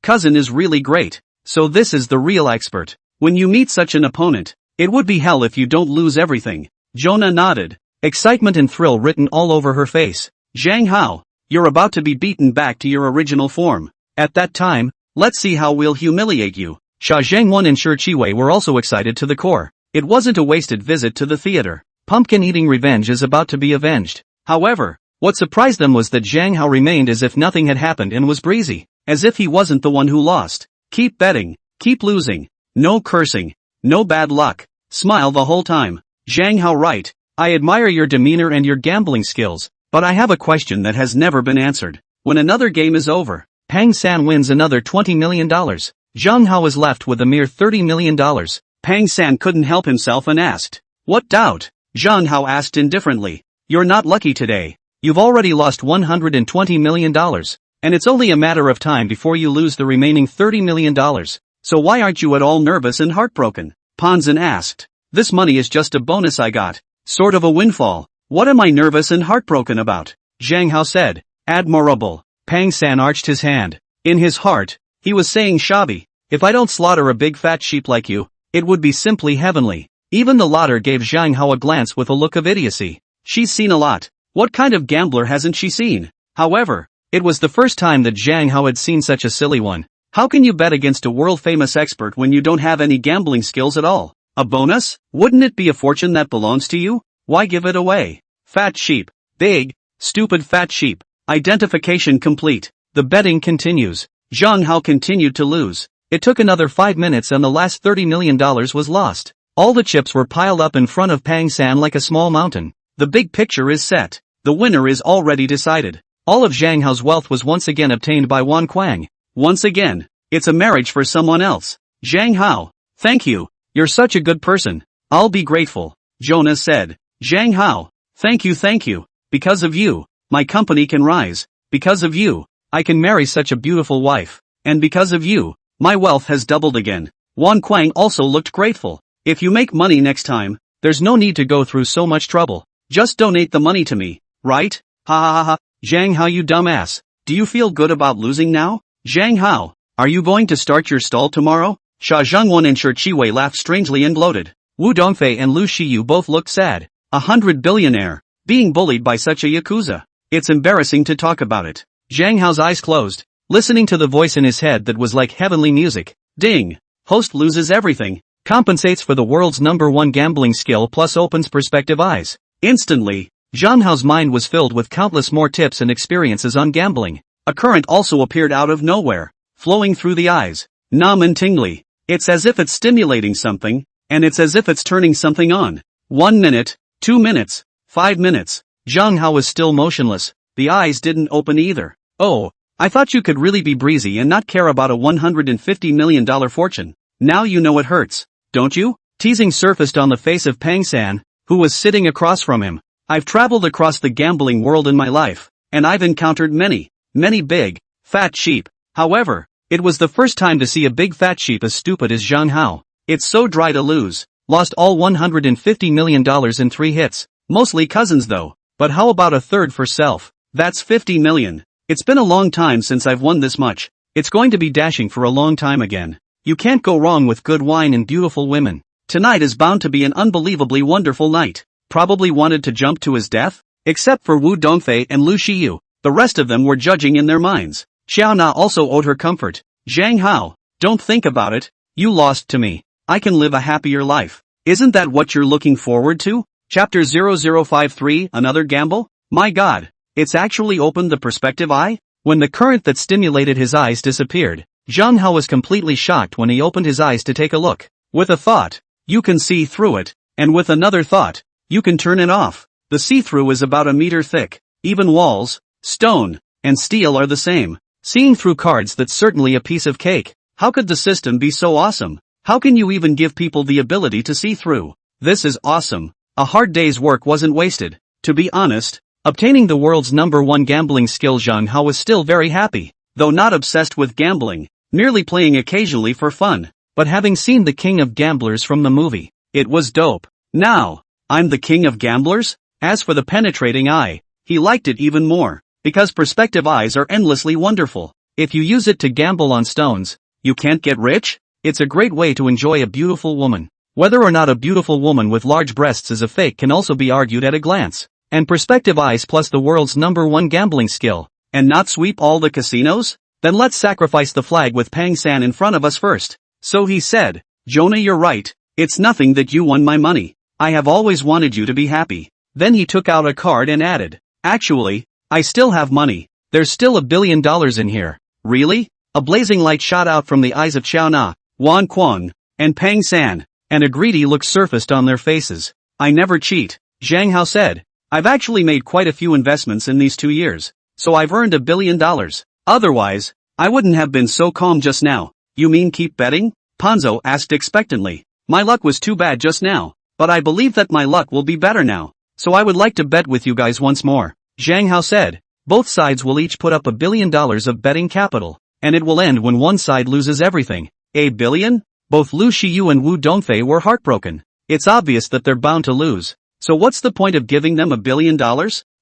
Cousin is really great. So this is the real expert. When you meet such an opponent, it would be hell if you don't lose everything. Jonah nodded. Excitement and thrill written all over her face. Zhang Hao, you're about to be beaten back to your original form. At that time, let's see how we'll humiliate you. Sha Zhengwen and Shi Chiwei were also excited to the core. It wasn't a wasted visit to the theater. Pumpkin-eating revenge is about to be avenged. However, what surprised them was that Zhang Hao remained as if nothing had happened and was breezy, as if he wasn't the one who lost. Keep betting, keep losing, no cursing, no bad luck, smile the whole time. Zhang Hao, right, I admire your demeanor and your gambling skills, but I have a question that has never been answered. When another game is over, Pang San wins another $20 million. Zhang Hao is left with a mere $30 million. Pang San couldn't help himself and asked, what doubt? Zhang Hao asked indifferently, you're not lucky today. You've already lost $120 million, and it's only a matter of time before you lose the remaining $30 million. So why aren't you at all nervous and heartbroken? Panzan asked. This money is just a bonus I got, sort of a windfall. What am I nervous and heartbroken about? Zhang Hao said. Admirable. Pang San arched his hand. In his heart, he was saying, Shabi, if I don't slaughter a big fat sheep like you, it would be simply heavenly. Even the latter gave Zhang Hao a glance with a look of idiocy. She's seen a lot. What kind of gambler hasn't she seen? However, It was the first time that Zhang Hao had seen such a silly one. How can you bet against a world-famous expert when you don't have any gambling skills at all? A bonus? Wouldn't it be a fortune that belongs to you? Why give it away? Fat sheep. Big, stupid fat sheep. Identification complete. The betting continues. Zhang Hao continued to lose. It took another 5 minutes and the last $30 million was lost. All the chips were piled up in front of Pang San like a small mountain. The big picture is set. The winner is already decided. All of Zhang Hao's wealth was once again obtained by Wan Kuang. Once again, it's a marriage for someone else. Zhang Hao, thank you. You're such a good person. I'll be grateful. Jonah said. Zhang Hao, thank you. Because of you, my company can rise. Because of you, I can marry such a beautiful wife. And because of you, my wealth has doubled again. Wan Kuang also looked grateful. If you make money next time, there's no need to go through so much trouble. Just donate the money to me, right? Ha ha ha ha. Zhang Hao, you dumbass. Do you feel good about losing now? Zhang Hao, are you going to start your stall tomorrow? Xia Zhengwen and Shi Qiwei laughed strangely and gloated. Wu Dongfei and Lu Shiyu both looked sad. 100 billionaire. Being bullied by such a yakuza. It's embarrassing to talk about it. Zhang Hao's eyes closed, listening to the voice in his head that was like heavenly music. Ding! Host loses everything. Compensates for the world's #1 gambling skill plus opens perspective eyes. Instantly, Zhang Hao's mind was filled with countless more tips and experiences on gambling. A current also appeared out of nowhere, flowing through the eyes. Numb and tingly. It's as if it's stimulating something, and it's as if it's turning something on. 1 minute, 2 minutes, 5 minutes. Zhang Hao was still motionless. The eyes didn't open either. Oh, I thought you could really be breezy and not care about a $150 million fortune. Now you know it hurts, don't you? Teasing surfaced on the face of Pang San, who was sitting across from him. I've traveled across the gambling world in my life, and I've encountered many big, fat sheep. However, it was the first time to see a big fat sheep as stupid as Zhang Hao. It's so dry to lose. Lost all $150 million in 3 hits. Mostly cousins though. But how about a third for self? That's 50 million. It's been a long time since I've won this much. It's going to be dashing for a long time again. You can't go wrong with good wine and beautiful women. Tonight is bound to be an unbelievably wonderful night. Probably wanted to jump to his death? Except for Wu Dongfei and Lu Shiyu. The rest of them were judging in their minds. Xiao Na also owed her comfort. Zhang Hao, don't think about it. You lost to me. I can live a happier life. Isn't that what you're looking forward to? Chapter 0053, another gamble? My god. It's actually opened the perspective eye? When the current that stimulated his eyes disappeared, Zhang Hao was completely shocked when he opened his eyes to take a look. With a thought, you can see through it. And with another thought, you can turn it off. The see-through is about a meter thick. Even walls, stone, and steel are the same. Seeing through cards, that's certainly a piece of cake. How could the system be so awesome? How can you even give people the ability to see through? This is awesome. A hard day's work wasn't wasted. To be honest, obtaining the world's #1 gambling skill, Zhang Hao was still very happy. Though not obsessed with gambling, merely playing occasionally for fun. But having seen the king of gamblers from the movie, it was dope. Now, I'm the king of gamblers? As for the penetrating eye, he liked it even more, because perspective eyes are endlessly wonderful. If you use it to gamble on stones, you can't get rich? It's a great way to enjoy a beautiful woman. Whether or not a beautiful woman with large breasts is a fake can also be argued at a glance. And perspective eyes plus the world's #1 gambling skill, and not sweep all the casinos? Then let's sacrifice the flag with Pang San in front of us first. So he said, Jonah, you're right. It's nothing that you won my money. I have always wanted you to be happy. Then he took out a card and added, actually, I still have money. There's still $1 billion in here. Really? A blazing light shot out from the eyes of Xiao Na, Wan Kuang, and Pang San, and a greedy look surfaced on their faces. I never cheat, Zhang Hao said. I've actually made quite a few investments in these 2 years, so I've earned $1 billion. Otherwise, I wouldn't have been so calm just now. You mean keep betting? Panzo asked expectantly. My luck was too bad just now, but I believe that my luck will be better now. So I would like to bet with you guys once more, Zhang Hao said. Both sides will each put up $1 billion of betting capital, and it will end when one side loses everything. A billion? Both Lu Shiyu and Wu Dongfei were heartbroken. It's obvious that they're bound to lose. So what's the point of giving them $1 billion?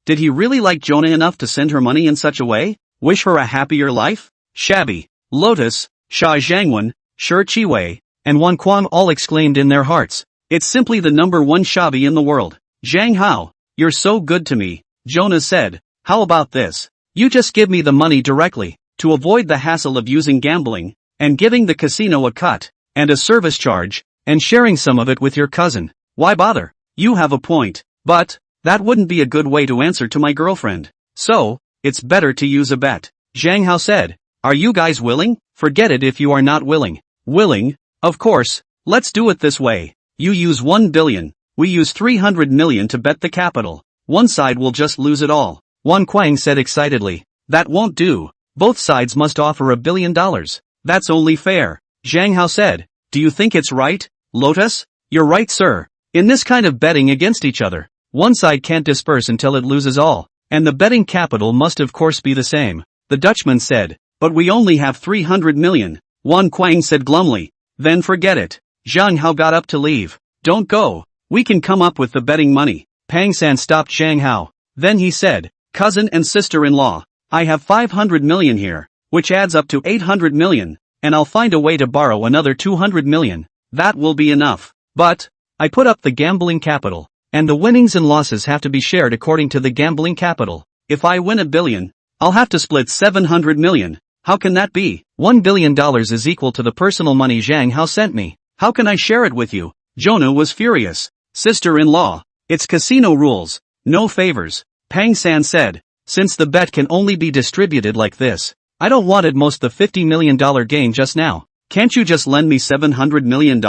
Did he really like Jonah enough to send her money in such a way? Wish her a happier life? Shabby. Lotus, Xia Zhengwen, Shi Qiwei, and Wan Kuang all exclaimed in their hearts. It's simply the #1 shabby in the world. Zhang Hao, you're so good to me, Jonah said. How about this? You just give me the money directly, to avoid the hassle of using gambling, and giving the casino a cut, and a service charge, and sharing some of it with your cousin. Why bother? You have a point, but that wouldn't be a good way to answer to my girlfriend. So, it's better to use a bet. Zhang Hao said. Are you guys willing? Forget it if you are not willing. Willing? Of course. Let's do it this way. You use 1 billion. We use 300 million to bet the capital. One side will just lose it all. Wan Kuang said excitedly. That won't do. Both sides must offer $1 billion. That's only fair. Zhang Hao said. Do you think it's right, Lotus? You're right, sir. In this kind of betting against each other, one side can't disperse until it loses all. And the betting capital must of course be the same. The Dutchman said. But we only have 300 million. Wan Kuang said glumly. Then forget it. Zhang Hao got up to leave. Don't go. We can come up with the betting money. Pang San stopped Zhang Hao. Then he said, cousin and sister-in-law, I have 500 million here, which adds up to 800 million, and I'll find a way to borrow another 200 million. That will be enough. But I put up the gambling capital, and the winnings and losses have to be shared according to the gambling capital. If I win $1 billion, I'll have to split 700 million. How can that be? $1 billion is equal to the personal money Zhang Hao sent me. How can I share it with you? Jonah was furious. Sister-in-law, it's casino rules. No favors. Pang San said. Since the bet can only be distributed like this, I don't want at most the $50 million gain just now. Can't you just lend me $700 million?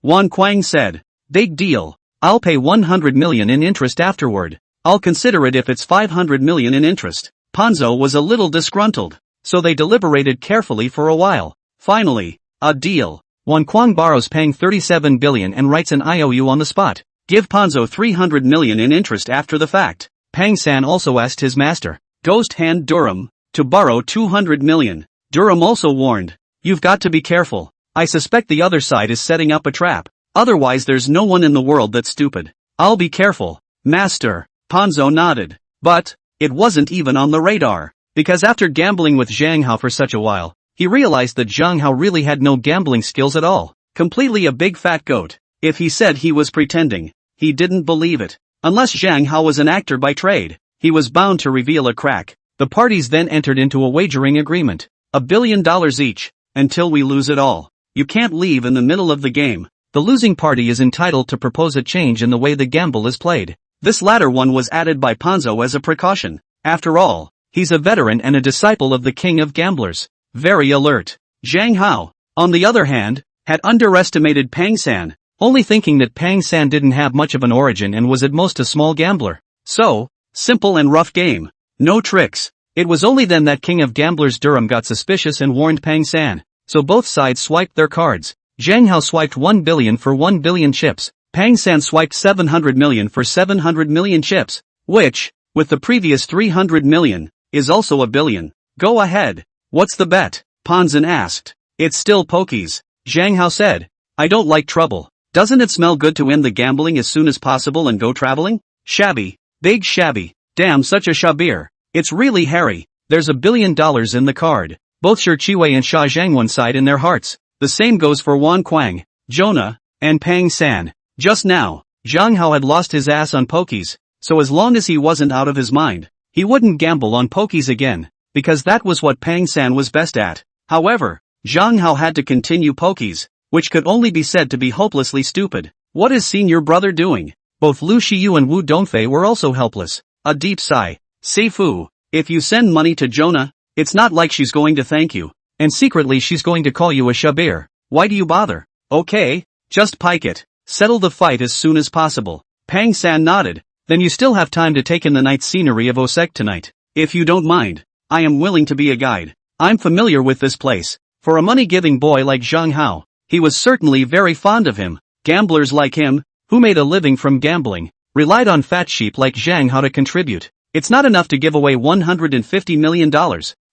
Wan Kuang said. Big deal. I'll pay 100 million in interest afterward. I'll consider it if it's 500 million in interest. Panzo was a little disgruntled. So they deliberated carefully for a while. Finally, a deal. Wan Kuang borrows Pang 37 billion and writes an IOU on the spot. Give Panzo 300 million in interest after the fact. Pang San also asked his master, Ghost Hand Durham, to borrow 200 million. Durham also warned, you've got to be careful. I suspect the other side is setting up a trap. Otherwise there's no one in the world that's stupid. I'll be careful, master. Panzo nodded. But it wasn't even on the radar. Because after gambling with Zhang Hao for such a while, he realized that Zhang Hao really had no gambling skills at all. Completely a big fat goat. If he said he was pretending, he didn't believe it. Unless Zhang Hao was an actor by trade, he was bound to reveal a crack. The parties then entered into a wagering agreement. $1 billion each, until we lose it all. You can't leave in the middle of the game. The losing party is entitled to propose a change in the way the gamble is played. This latter one was added by Panzo as a precaution. After all, he's a veteran and a disciple of the king of gamblers. Very alert. Zhang Hao, on the other hand, had underestimated Pang San, only thinking that Pang San didn't have much of an origin and was at most a small gambler. So, simple and rough game. No tricks. It was only then that king of gamblers Durham got suspicious and warned Pang San. So both sides swiped their cards. Zhang Hao swiped 1 billion for 1 billion chips. Pang San swiped 700 million for 700 million chips, which, with the previous 300 million, is also $1 billion. Go ahead. What's the bet? Panzan asked. It's still pokies. Zhang Hao said. I don't like trouble. Doesn't it smell good to end the gambling as soon as possible and go traveling? Shabby. Big shabby. Damn, such a shabir. It's really hairy. There's $1 billion in the card. Both Shi Chiwei and Sha Zhang one side in their hearts. The same goes for Wan Kuang, Jonah, and Pang San. Just now, Zhang Hao had lost his ass on pokies, so as long as he wasn't out of his mind, he wouldn't gamble on pokies again, because that was what Pang San was best at. However, Zhang Hao had to continue pokies, which could only be said to be hopelessly stupid. What is senior brother doing? Both Lu Shiyu and Wu Dongfei were also helpless. A deep sigh. Seifu, if you send money to Jonah, it's not like she's going to thank you. And secretly she's going to call you a shabir. Why do you bother? Okay, just pike it. Settle the fight as soon as possible. Pang San nodded. Then you still have time to take in the night scenery of Osek tonight. If you don't mind, I am willing to be a guide. I'm familiar with this place. For a money-giving boy like Zhang Hao, he was certainly very fond of him. Gamblers like him, who made a living from gambling, relied on fat sheep like Zhang Hao to contribute. It's not enough to give away $150 million.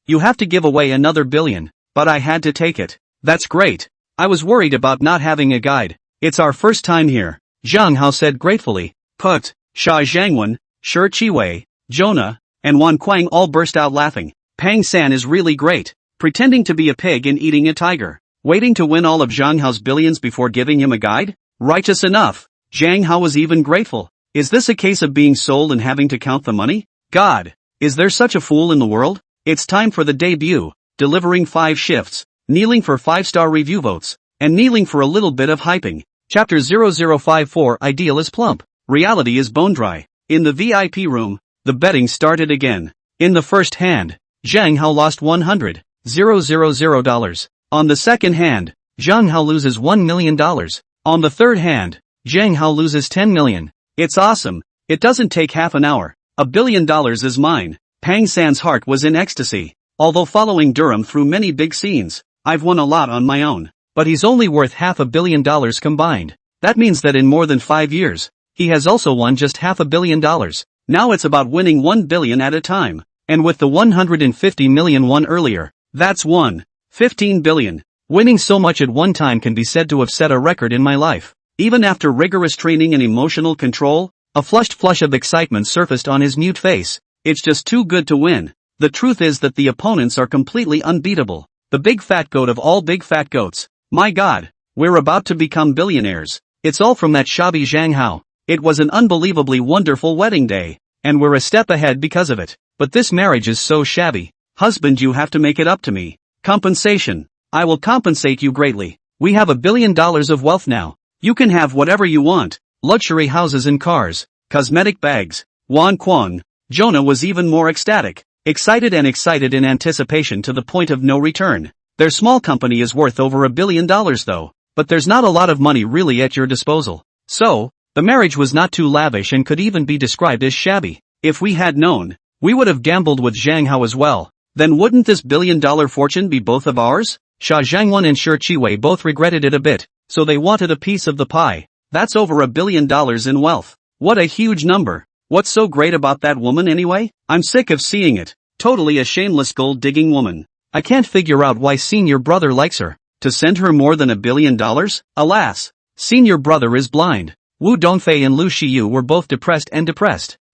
You have to give away another billion. But I had to take it. That's great. I was worried about not having a guide. It's our first time here, Zhang Hao said gratefully. Put, Sha Zhangwen, Shi Chiwei, Jonah, and Wan Kuang all burst out laughing. Pang San is really great. Pretending to be a pig and eating a tiger. Waiting to win all of Zhang Hao's billions before giving him a guide? Righteous enough. Zhang Hao was even grateful. Is this a case of being sold and having to count the money? God. Is there such a fool in the world? It's time for the debut, delivering 5 shifts, kneeling for 5-star review votes, and kneeling for a little bit of hyping. Chapter 0054 Ideal is plump, reality is bone dry. In the VIP room, the betting started again. In the first hand, Zhang Hao lost $100,000. On the second hand, Zhang Hao loses $1 million. On the third hand, Zhang Hao loses $10 million. It's awesome. It doesn't take half an hour. $1 billion is mine. Pang San's heart was in ecstasy. Although following Durham through many big scenes, I've won a lot on my own. But he's only worth $500 million combined. That means that in more than 5 years, he has also won just $500 million. Now it's about winning 1 billion at a time. And with the 150 million won earlier, that's 15 billion. Winning so much at one time can be said to have set a record in my life. Even after rigorous training and emotional control, a flushed flush of excitement surfaced on his mute face. It's just too good to win. The truth is that the opponents are completely unbeatable. The big fat goat of all big fat goats. My God, we're about to become billionaires. It's all from that shabby Zhang Hao. It was an unbelievably wonderful wedding day, and we're a step ahead because of it. But this marriage is so shabby. Husband, you have to make it up to me. Compensation. I will compensate you greatly. We have $1 billion of wealth now. You can have whatever you want. Luxury houses and cars, cosmetic bags. Wan Kwang. Jonah was even more ecstatic. Excited in anticipation to the point of no return. Their small company is worth over $1 billion though, but there's not a lot of money really at your disposal. So, the marriage was not too lavish and could even be described as shabby. If we had known, we would have gambled with Zhang Hao as well. Then wouldn't this $1 billion fortune be both of ours? Sha Zhangwan and Shi Chiwei both regretted it a bit, so they wanted a piece of the pie. That's over $1 billion in wealth. What a huge number. What's so great about that woman anyway? I'm sick of seeing it. Totally a shameless gold-digging woman. I can't figure out why senior brother likes her. To send her more than $1 billion? Alas, senior brother is blind. Wu Dongfei and Lu Shiyu were both depressed.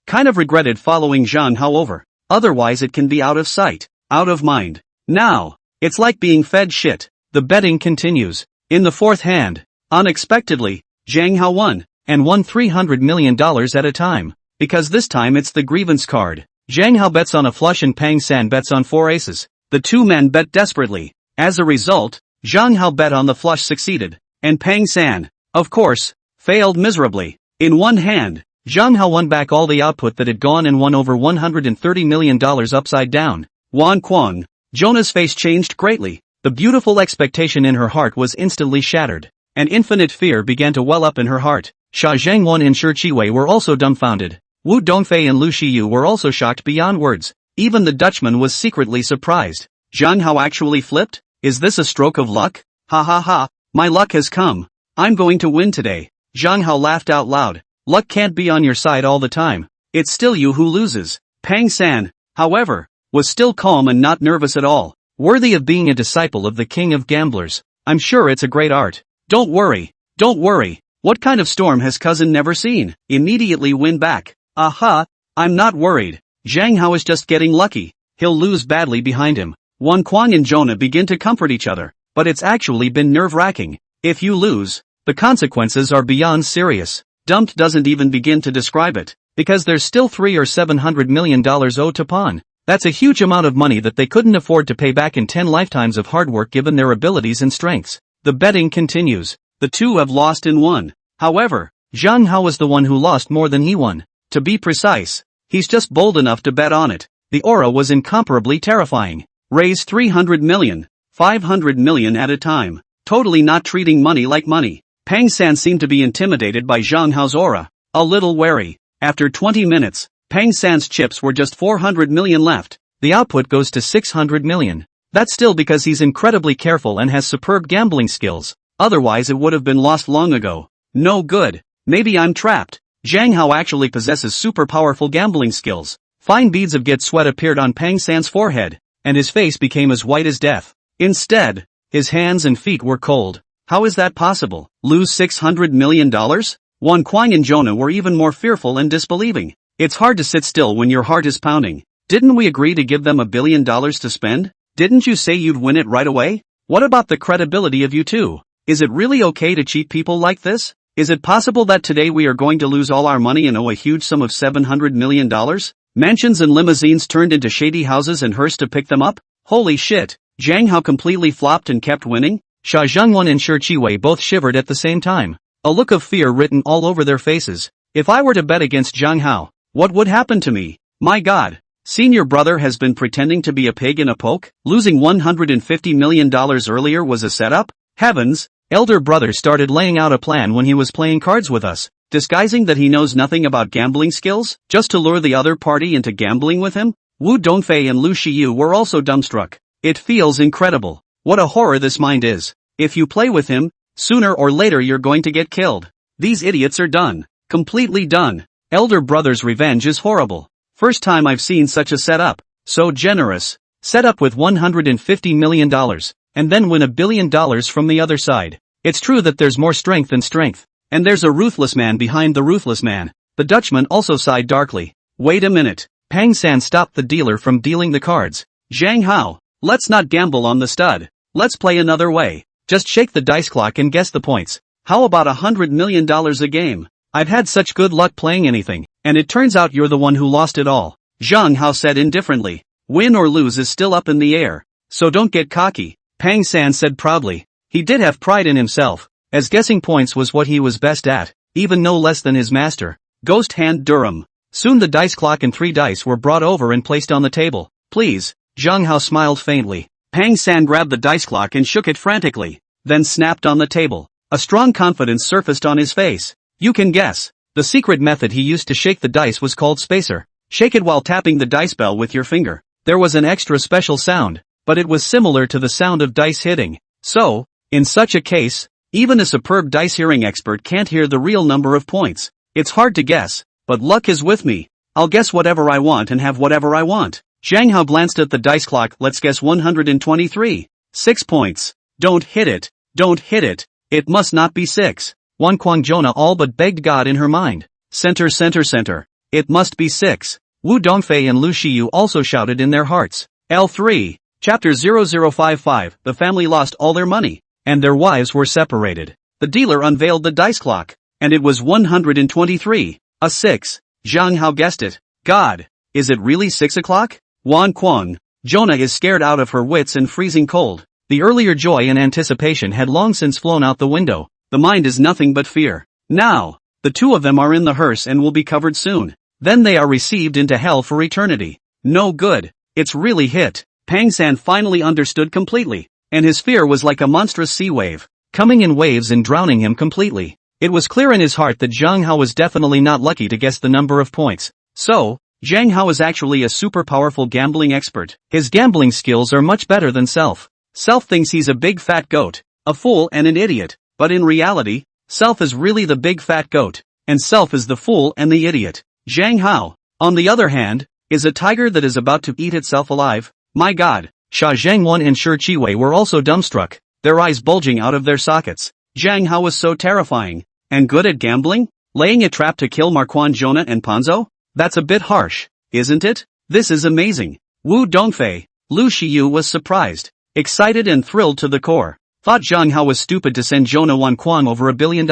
Kind of regretted following Zhang Hao over. Otherwise it can be out of sight, out of mind. Now, it's like being fed shit. The betting continues. In the fourth hand, unexpectedly, Zhang Hao won, and won $300 million at a time. Because this time it's the grievance card. Zhang Hao bets on a flush and Pang San bets on 4 aces. The two men bet desperately. As a result, Zhang Hao bet on the flush succeeded, and Pang San, of course, failed miserably. In one hand, Zhang Hao won back all the output that had gone and won over $130 million upside down. Wan Kwang. Jonah's face changed greatly. The beautiful expectation in her heart was instantly shattered. An infinite fear began to well up in her heart. Sha Zhangwan and Shi Chiwei were also dumbfounded. Wu Dongfei and Lu Shiyu were also shocked beyond words. Even the Dutchman was secretly surprised. Zhang Hao actually flipped? Is this a stroke of luck? Ha ha ha, my luck has come. I'm going to win today. Zhang Hao laughed out loud. Luck can't be on your side all the time. It's still you who loses. Pang San, however, was still calm and not nervous at all. Worthy of being a disciple of the king of gamblers. I'm sure it's a great art. Don't worry. What kind of storm has cousin never seen? Immediately win back. Aha, I'm not worried. Zhang Hao is just getting lucky. He'll lose badly behind him. Wan Kwang and Jonah begin to comfort each other, but it's actually been nerve-wracking. If you lose, the consequences are beyond serious. Dumped doesn't even begin to describe it, because there's still $300 or $700 million owed to pawn. That's a huge amount of money that they couldn't afford to pay back in 10 lifetimes of hard work given their abilities and strengths. The betting continues. The two have lost and won. However, Zhang Hao was the one who lost more than he won. To be precise, he's just bold enough to bet on it. The aura was incomparably terrifying. Raise 300 million, 500 million at a time. Totally not treating money like money. Pang San seemed to be intimidated by Zhang Hao's aura. A little wary. After 20 minutes, Pang San's chips were just 400 million left. The output goes to 600 million. That's still because he's incredibly careful and has superb gambling skills. Otherwise it would have been lost long ago. No good. Maybe I'm trapped. Zhang Hao actually possesses super powerful gambling skills. Fine beads of get sweat appeared on Pang San's forehead, and his face became as white as death. Instead, his hands and feet were cold. How is that possible? Lose $600 million? Wan Kwang and Jonah were even more fearful and disbelieving. It's hard to sit still when your heart is pounding. Didn't we agree to give them $1 billion to spend? Didn't you say you'd win it right away? What about the credibility of you two? Is it really okay to cheat people like this? Is it possible that today we are going to lose all our money and owe a huge sum of $700 million? Mansions and limousines turned into shady houses and hearse to pick them up? Holy shit. Zhang Hao completely flopped and kept winning? Sha Zhengwan and Shi Chiwei both shivered at the same time. A look of fear written all over their faces. If I were to bet against Zhang Hao, what would happen to me? My god. Senior brother has been pretending to be a pig in a poke? Losing $150 million earlier was a setup? Heavens. Elder brother started laying out a plan when he was playing cards with us, disguising that he knows nothing about gambling skills, just to lure the other party into gambling with him? Wu Dongfei and Lu Shiyu were also dumbstruck. It feels incredible. What a horror this mind is. If you play with him, sooner or later you're going to get killed. These idiots are done. Completely done. Elder brother's revenge is horrible. First time I've seen such a setup. So generous. Set up with $150 million, and then win $1 billion from the other side. It's true that there's more strength than strength. And there's a ruthless man behind the ruthless man. The Dutchman also sighed darkly. Wait a minute. Pang San stopped the dealer from dealing the cards. Zhang Hao, let's not gamble on the stud. Let's play another way. Just shake the dice clock and guess the points. How about $100 million a game? I've had such good luck playing anything, and it turns out you're the one who lost it all. Zhang Hao said indifferently. Win or lose is still up in the air. So don't get cocky. Pang San said proudly. He did have pride in himself, as guessing points was what he was best at, even no less than his master, Ghost Hand Durham. Soon the dice clock and 3 dice were brought over and placed on the table. Please. Zhang Hao smiled faintly. Pang San grabbed the dice clock and shook it frantically, then snapped on the table. A strong confidence surfaced on his face. You can guess. The secret method he used to shake the dice was called spacer. Shake it while tapping the dice bell with your finger. There was an extra special sound, but it was similar to the sound of dice hitting. So, in such a case, even a superb dice hearing expert can't hear the real number of points. It's hard to guess, but luck is with me. I'll guess whatever I want and have whatever I want. Zhang Hao glanced at the dice clock. Let's guess 123. 6 points. Don't hit it. Don't hit it. It must not be 6. Wan Kuang-jona all but begged God in her mind. Center, center, center. It must be 6. Wu Dongfei and Lu Shiyu also shouted in their hearts. L3. Chapter 0055. The family lost all their money, and their wives were separated. The dealer unveiled the dice clock, and it was 123. A 6. Zhang Hao guessed it. God. Is it really 6 o'clock? Wan Kuang. Jonah is scared out of her wits and freezing cold. The earlier joy and anticipation had long since flown out the window. The mind is nothing but fear. Now, the two of them are in the hearse and will be covered soon. Then they are received into hell for eternity. No good. It's really hit. Pang San finally understood completely, and his fear was like a monstrous sea wave, coming in waves and drowning him completely. It was clear in his heart that Zhang Hao was definitely not lucky to guess the number of points. So, Zhang Hao is actually a super powerful gambling expert. His gambling skills are much better than Self. Self thinks he's a big fat goat, a fool and an idiot. But in reality, Self is really the big fat goat, and Self is the fool and the idiot. Zhang Hao, on the other hand, is a tiger that is about to eat itself alive. My god. Sha Zhengwan and Shi Chiwei were also dumbstruck, their eyes bulging out of their sockets. Zhang Hao was so terrifying. And good at gambling? Laying a trap to kill Marquand Jonah and Panzo? That's a bit harsh, isn't it? This is amazing. Wu Dongfei, Lu Shiyu was surprised, excited and thrilled to the core. Thought Zhang Hao was stupid to send Jonah Wan Kuang over $1 billion.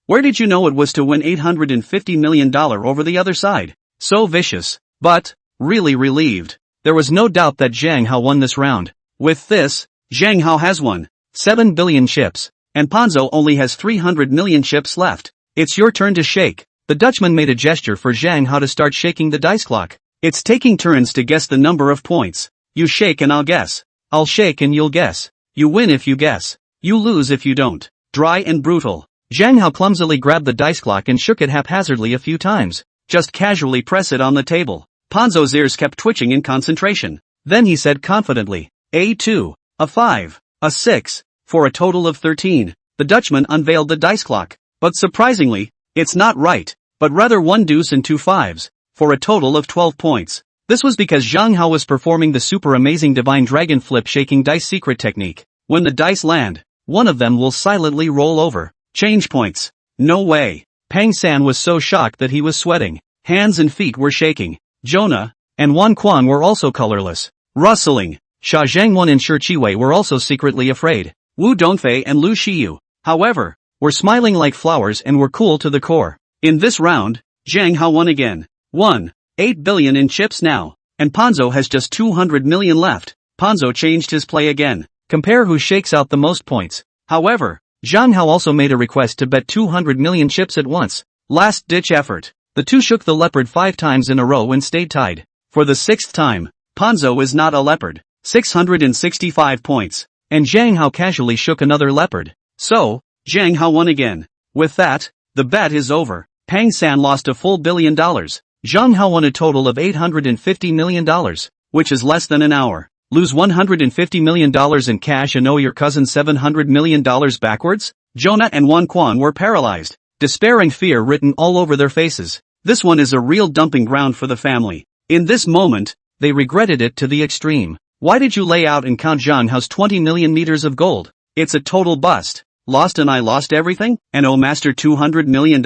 Where did you know it was to win $850 million over the other side? So vicious. But, really relieved. There was no doubt that Zhang Hao won this round. With this, Zhang Hao has won 7 billion chips, and Panzo only has 300 million chips left. It's your turn to shake. The Dutchman made a gesture for Zhang Hao to start shaking the dice clock. It's taking turns to guess the number of points. You shake and I'll guess. I'll shake and you'll guess. You win if you guess. You lose if you don't. Dry and brutal. Zhang Hao clumsily grabbed the dice clock and shook it haphazardly a few times. Just casually press it on the table. Panzo's ears kept twitching in concentration. Then he said confidently, a 2, a 5, a 6, for a total of 13. The Dutchman unveiled the dice clock. But surprisingly, it's not right, but rather 1 deuce and 2 fives, for a total of 12 points. This was because Zhang Hao was performing the super amazing divine dragon flip shaking dice secret technique. When the dice land, one of them will silently roll over. Change points. No way. Pang San was so shocked that he was sweating. Hands and feet were shaking. Jonah and Wan Kuang were also colorless. Rustling. Sha Zhengwan and Shi Chiwei were also secretly afraid. Wu Dongfei and Lu Shiyu, however, were smiling like flowers and were cool to the core. In this round, Zhang Hao won again. 1. 8 billion in chips now. And Ponzo has just 200 million left. Ponzo changed his play again. Compare who shakes out the most points. However, Zhang Hao also made a request to bet 200 million chips at once. Last-ditch effort. The two shook the leopard 5 times in a row and stayed tied. For the 6th time, Ponzo is not a leopard. 665 points. And Zhang Hao casually shook another leopard. So, Zhang Hao won again. With that, the bet is over. Pang San lost a full $1 billion. Zhang Hao won a total of $850 million, which is less than an hour. Lose $150 million in cash and owe your cousin $700 million backwards? Jonah and Wan Quan were paralyzed. Despair and fear written all over their faces. This one is a real dumping ground for the family. In this moment, they regretted it to the extreme. Why did you lay out and count Zhang Hao's 20 million meters of gold? It's a total bust. Lost and I lost everything? And owe master $200 million?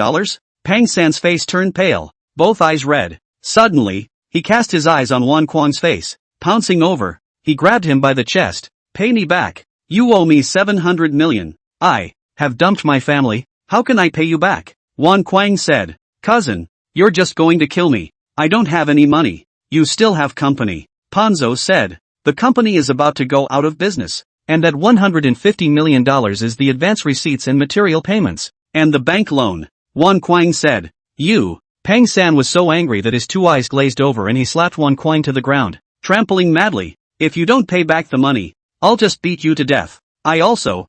Pang San's face turned pale, both eyes red. Suddenly, he cast his eyes on Wan Quan's face. Pouncing over, he grabbed him by the chest. Pay me back. You owe me 700 million. I have dumped my family. How can I pay you back? Wan Quang said. Cousin, you're just going to kill me. I don't have any money. You still have company. Ponzo said. The company is about to go out of business. And that $150 million is the advance receipts and material payments. And the bank loan. Wan Quang said. You. Pang San was so angry that his 2 eyes glazed over and he slapped Wan Quang to the ground, trampling madly. If you don't pay back the money, I'll just beat you to death. I also.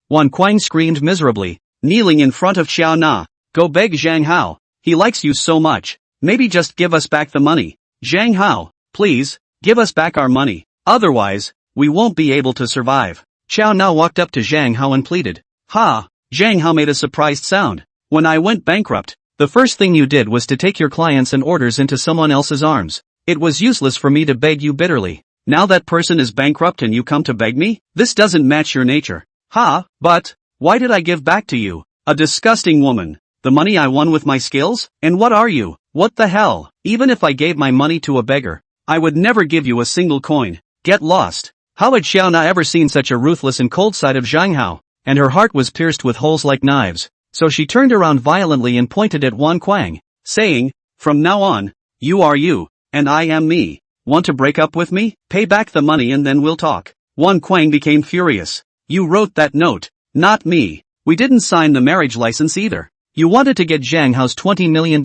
Wan Quang screamed miserably, kneeling in front of Xiao Na. Go beg Zhang Hao. He likes you so much. Maybe just give us back the money. Zhang Hao, please, give us back our money. Otherwise, we won't be able to survive. Xiao Na walked up to Zhang Hao and pleaded. Ha! Zhang Hao made a surprised sound. When I went bankrupt, the first thing you did was to take your clients and orders into someone else's arms. It was useless for me to beg you bitterly. Now that person is bankrupt and you come to beg me? This doesn't match your nature. Ha, but, why did I give back to you? A disgusting woman. The money I won with my skills? And what are you? What the hell? Even if I gave my money to a beggar, I would never give you a single coin. Get lost. How had Xiao Na ever seen such a ruthless and cold side of Zhang Hao? And her heart was pierced with holes like knives. So she turned around violently and pointed at Wan Quang, saying, from now on, you are you, and I am me. Want to break up with me? Pay back the money and then we'll talk. Wan Quang became furious. You wrote that note, not me. We didn't sign the marriage license either. You wanted to get Zhang Hao's $20 million,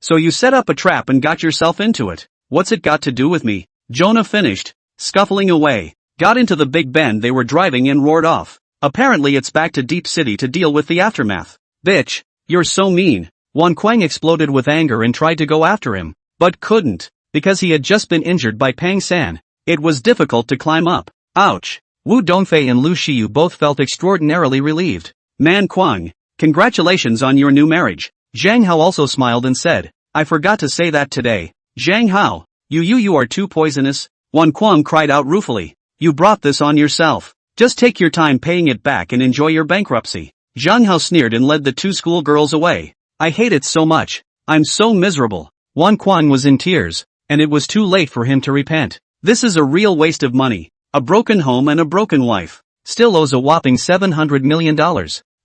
so you set up a trap and got yourself into it. What's it got to do with me? Jonah finished, scuffling away, got into the big bend they were driving and roared off. Apparently it's back to Deep City to deal with the aftermath. Bitch, you're so mean. Wan Quang exploded with anger and tried to go after him, but couldn't, because he had just been injured by Pang San. It was difficult to climb up. Ouch. Wu Dongfei and Lu Shiyu both felt extraordinarily relieved. Man Quang, congratulations on your new marriage. Zhang Hao also smiled and said, I forgot to say that today. Zhang Hao, you are too poisonous. Wan Quang cried out ruefully. You brought this on yourself. Just take your time paying it back and enjoy your bankruptcy. Zhang Hao sneered and led the 2 schoolgirls away. I hate it so much. I'm so miserable. Wan Quang was in tears, and it was too late for him to repent. This is a real waste of money. A broken home and a broken wife. Still owes a whopping $700 million.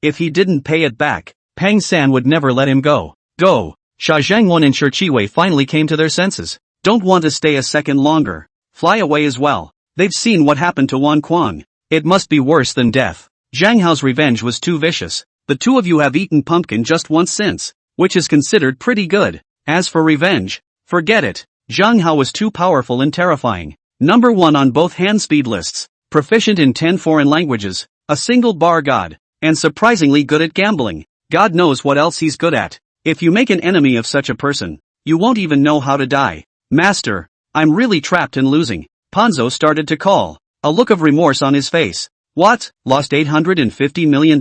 If he didn't pay it back, Pang San would never let him go. Go. Sha Zhangwan and Shi Chiwei finally came to their senses. Don't want to stay a second longer. Fly away as well. They've seen what happened to Wan Quang. It must be worse than death. Zhang Hao's revenge was too vicious. The 2 of you have eaten pumpkin just once since, which is considered pretty good. As for revenge, forget it. Zhang Hao was too powerful and terrifying. Number 1 on both hand speed lists, proficient in 10 foreign languages, a single bar god, and surprisingly good at gambling. God knows what else he's good at. If you make an enemy of such a person, you won't even know how to die. Master, I'm really trapped and losing. Ponzo started to call, a look of remorse on his face. What? Lost $850 million?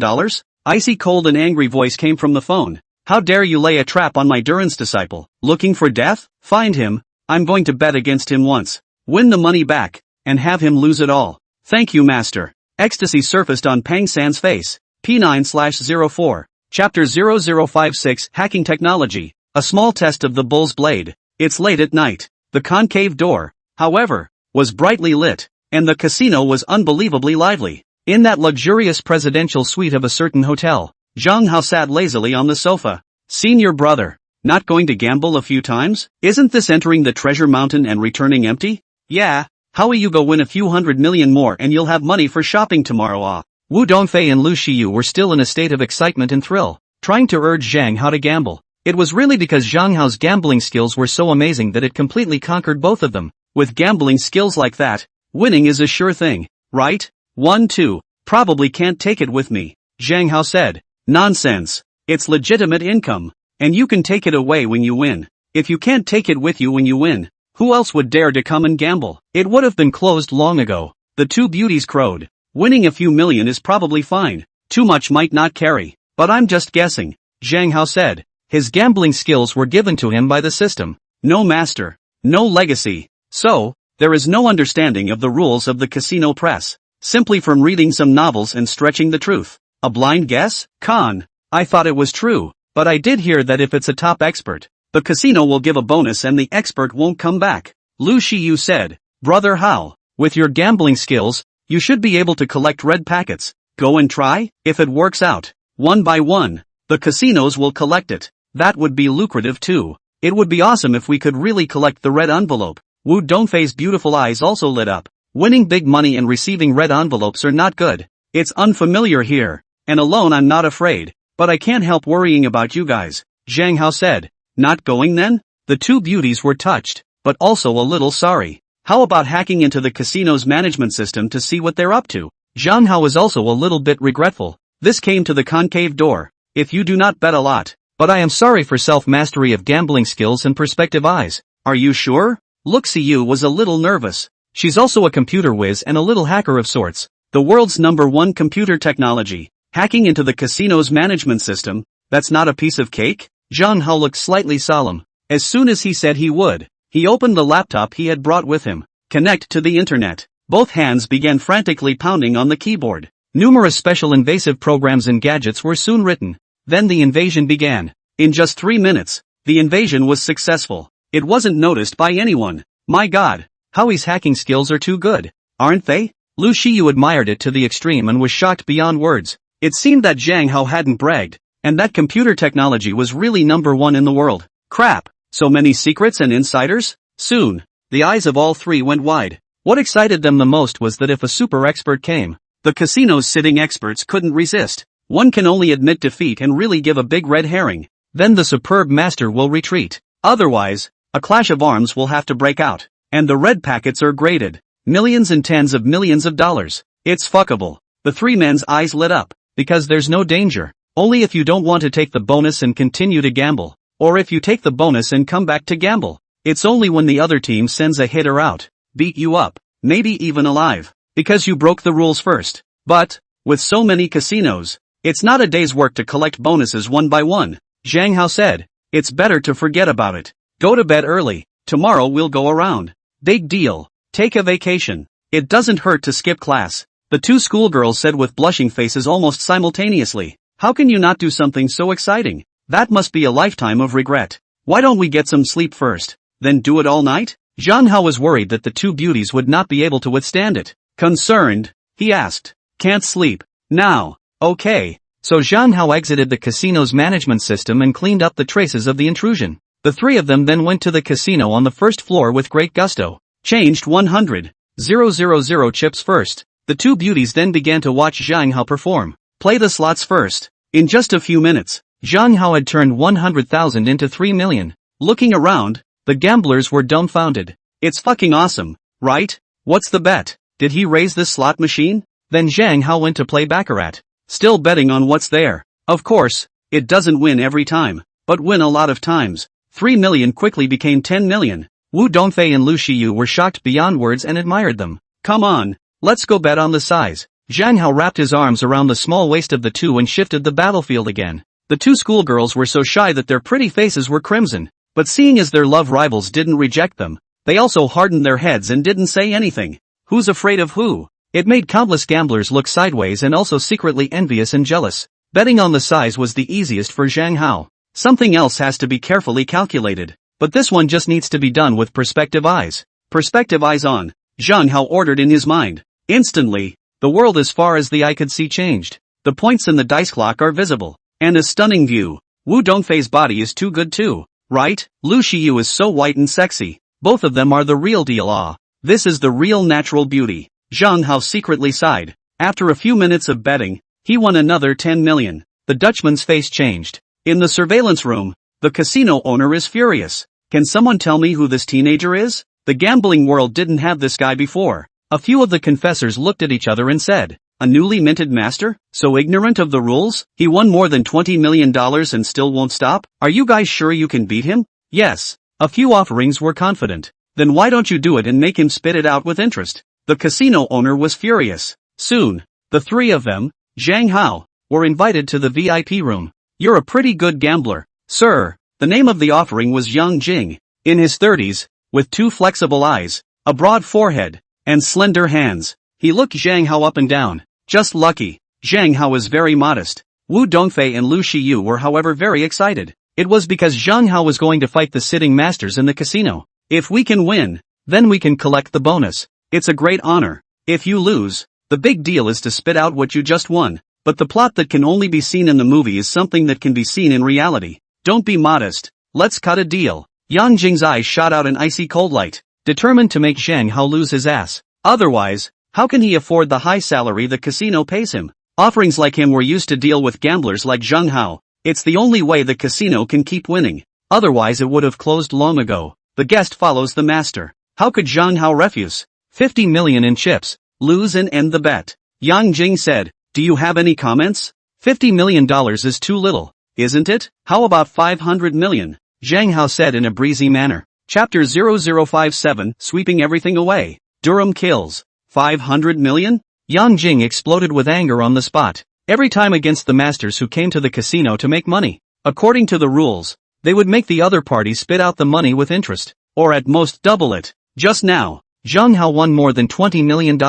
Icy cold and angry voice came from the phone. How dare you lay a trap on my Duran's disciple? Looking for death? Find him. I'm going to bet against him once. Win the money back, and have him lose it all. Thank you, master. Ecstasy surfaced on Pang San's face. P9/04. Chapter 0056 Hacking Technology. A small test of the bull's blade. It's late at night. The concave door, however, was brightly lit, and the casino was unbelievably lively. In that luxurious presidential suite of a certain hotel, Zhang Hao sat lazily on the sofa. Senior brother, Not going to gamble a few times? Isn't this entering the treasure mountain and returning empty? Yeah. How will you go win a few 100 million more and you'll have money for shopping tomorrow? Wu Dongfei and Lu Shiyu were still in a state of excitement and thrill, trying to urge Zhang Hao to gamble. It was really because Zhang Hao's gambling skills were so amazing that it completely conquered both of them. With gambling skills like that, winning is a sure thing, right? 1-2. Probably can't take it with me, Zhang Hao said. Nonsense. It's legitimate income, and you can take it away when you win. If you can't take it with you when you win, who else would dare to come and gamble? It would have been closed long ago. The two beauties crowed. Winning a few million is probably fine. Too much might not carry. But I'm just guessing, Zhang Hao said. His gambling skills were given to him by the system. No master. No legacy. So, there is no understanding of the rules of the casino press. Simply from reading some novels and stretching the truth. A blind guess? Con. I thought it was true. But I did hear that if it's a top expert, the casino will give a bonus and the expert won't come back. Lu Shiyu said. Brother Hao, with your gambling skills, you should be able to collect red packets. Go and try? If it works out, one by one, the casinos will collect it. That would be lucrative too. It would be awesome if we could really collect the red envelope. Wu Dongfei's beautiful eyes also lit up. Winning big money and receiving red envelopes are not good. It's unfamiliar here, and alone I'm not afraid, but I can't help worrying about you guys, Zhang Hao said. Not going then? The two beauties were touched, but also a little sorry. How about hacking into the casino's management system to see what they're up to? Zhang Hao was also a little bit regretful. This came to the concave door. If you do not bet a lot, but I am sorry for self-mastery of gambling skills and perspective eyes. Are you sure? Look, Siyu was a little nervous. She's also a computer whiz and a little hacker of sorts. The world's #1 computer technology. Hacking into the casino's management system, that's not a piece of cake? Zhang Hao looked slightly solemn. As soon as he said he would, he opened the laptop he had brought with him. Connect to the internet. Both hands began frantically pounding on the keyboard. Numerous special invasive programs and gadgets were soon written. Then the invasion began. In just 3 minutes, the invasion was successful. It wasn't noticed by anyone. My god, Howie's hacking skills are too good, aren't they? Lu Shiyu admired it to the extreme and was shocked beyond words. It seemed that Zhang Hao hadn't bragged, and that computer technology was really #1 in the world. Crap, so many secrets and insiders? Soon, the eyes of all three went wide. What excited them the most was that if a super expert came, the casino's sitting experts couldn't resist. One can only admit defeat and really give a big red herring. Then the superb master will retreat. Otherwise, a clash of arms will have to break out. And the red packets are graded. Millions and tens of millions of dollars. It's fuckable. The three men's eyes lit up. Because there's no danger. Only if you don't want to take the bonus and continue to gamble. Or if you take the bonus and come back to gamble. It's only when the other team sends a hitter out, beat you up, maybe even alive, because you broke the rules first. But, with so many casinos, it's not a day's work to collect bonuses one by one. Zhang Hao said, it's better to forget about it. Go to bed early, tomorrow we'll go around. Big deal. Take a vacation. It doesn't hurt to skip class. The two schoolgirls said with blushing faces almost simultaneously. How can you not do something so exciting? That must be a lifetime of regret. Why don't we get some sleep first? Then do it all night? Zhang Hao was worried that the two beauties would not be able to withstand it. Concerned, he asked. Can't sleep. Now. Okay. So Zhang Hao exited the casino's management system and cleaned up the traces of the intrusion. The three of them then went to the casino on the first floor with great gusto. Changed 100,000 chips first. The two beauties then began to watch Zhang Hao perform. Play the slots first. In just a few minutes, Zhang Hao had turned 100,000 into 3 million. Looking around, the gamblers were dumbfounded. It's fucking awesome, right? What's the bet? Did he raise this slot machine? Then Zhang Hao went to play baccarat. Still betting on what's there. Of course, it doesn't win every time, but win a lot of times. 3 million quickly became 10 million. Wu Dongfei and Lu Shiyu were shocked beyond words and admired them. Come on, let's go bet on the size. Zhang Hao wrapped his arms around the small waist of the two and shifted the battlefield again. The two schoolgirls were so shy that their pretty faces were crimson. But seeing as their love rivals didn't reject them, they also hardened their heads and didn't say anything. Who's afraid of who? It made countless gamblers look sideways and also secretly envious and jealous. Betting on the size was the easiest for Zhang Hao. Something else has to be carefully calculated. But this one just needs to be done with perspective eyes. Perspective eyes on, Zhang Hao ordered in his mind. Instantly, the world as far as the eye could see changed. The points in the dice clock are visible. And a stunning view. Wu Dongfei's body is too good too. right? Lu Shiyu is so white and sexy. Both of them are the real deal. Ah, this is the real natural beauty. Zhang Hao secretly sighed. After a few minutes of betting, he won another 10 million. The Dutchman's face changed. In the surveillance room, the casino owner is furious. Can someone tell me who this teenager is? The gambling world didn't have this guy before. A few of the confessors looked at each other and said, a newly minted master? So ignorant of the rules? He won more than $20 million and still won't stop? Are you guys sure you can beat him? Yes. A few offerings were confident. Then why don't you do it and make him spit it out with interest? The casino owner was furious. Soon, the three of them, Zhang Hao, were invited to the VIP room. You're a pretty good gambler, sir. The name of the offering was Yang Jing. In his 30s, with two flexible eyes, a broad forehead, and slender hands, he looked Zhang Hao up and down. Just lucky. Zhang Hao was very modest. Wu Dongfei and Lu Shiyu were however very excited. It was because Zhang Hao was going to fight the sitting masters in the casino. If we can win, then we can collect the bonus. It's a great honor. If you lose, the big deal is to spit out what you just won. But the plot that can only be seen in the movie is something that can be seen in reality. Don't be modest. Let's cut a deal. Yang Jing's eyes shot out an icy cold light, determined to make Zhang Hao lose his ass. Otherwise, how can he afford the high salary the casino pays him? Offerings like him were used to deal with gamblers like Zhang Hao. It's the only way the casino can keep winning. Otherwise it would have closed long ago. The guest follows the master. How could Zhang Hao refuse? 50 million in chips. Lose and end the bet. Yang Jing said, do you have any comments? $50 million is too little, isn't it? How about 500 million? Zhang Hao said in a breezy manner. Chapter 0057, Sweeping Everything Away. Durham kills. 500 million? Yang Jing exploded with anger on the spot. Every time against the masters who came to the casino to make money. According to the rules, they would make the other party spit out the money with interest, or at most double it. Just now, Zhang Hao won more than $20 million.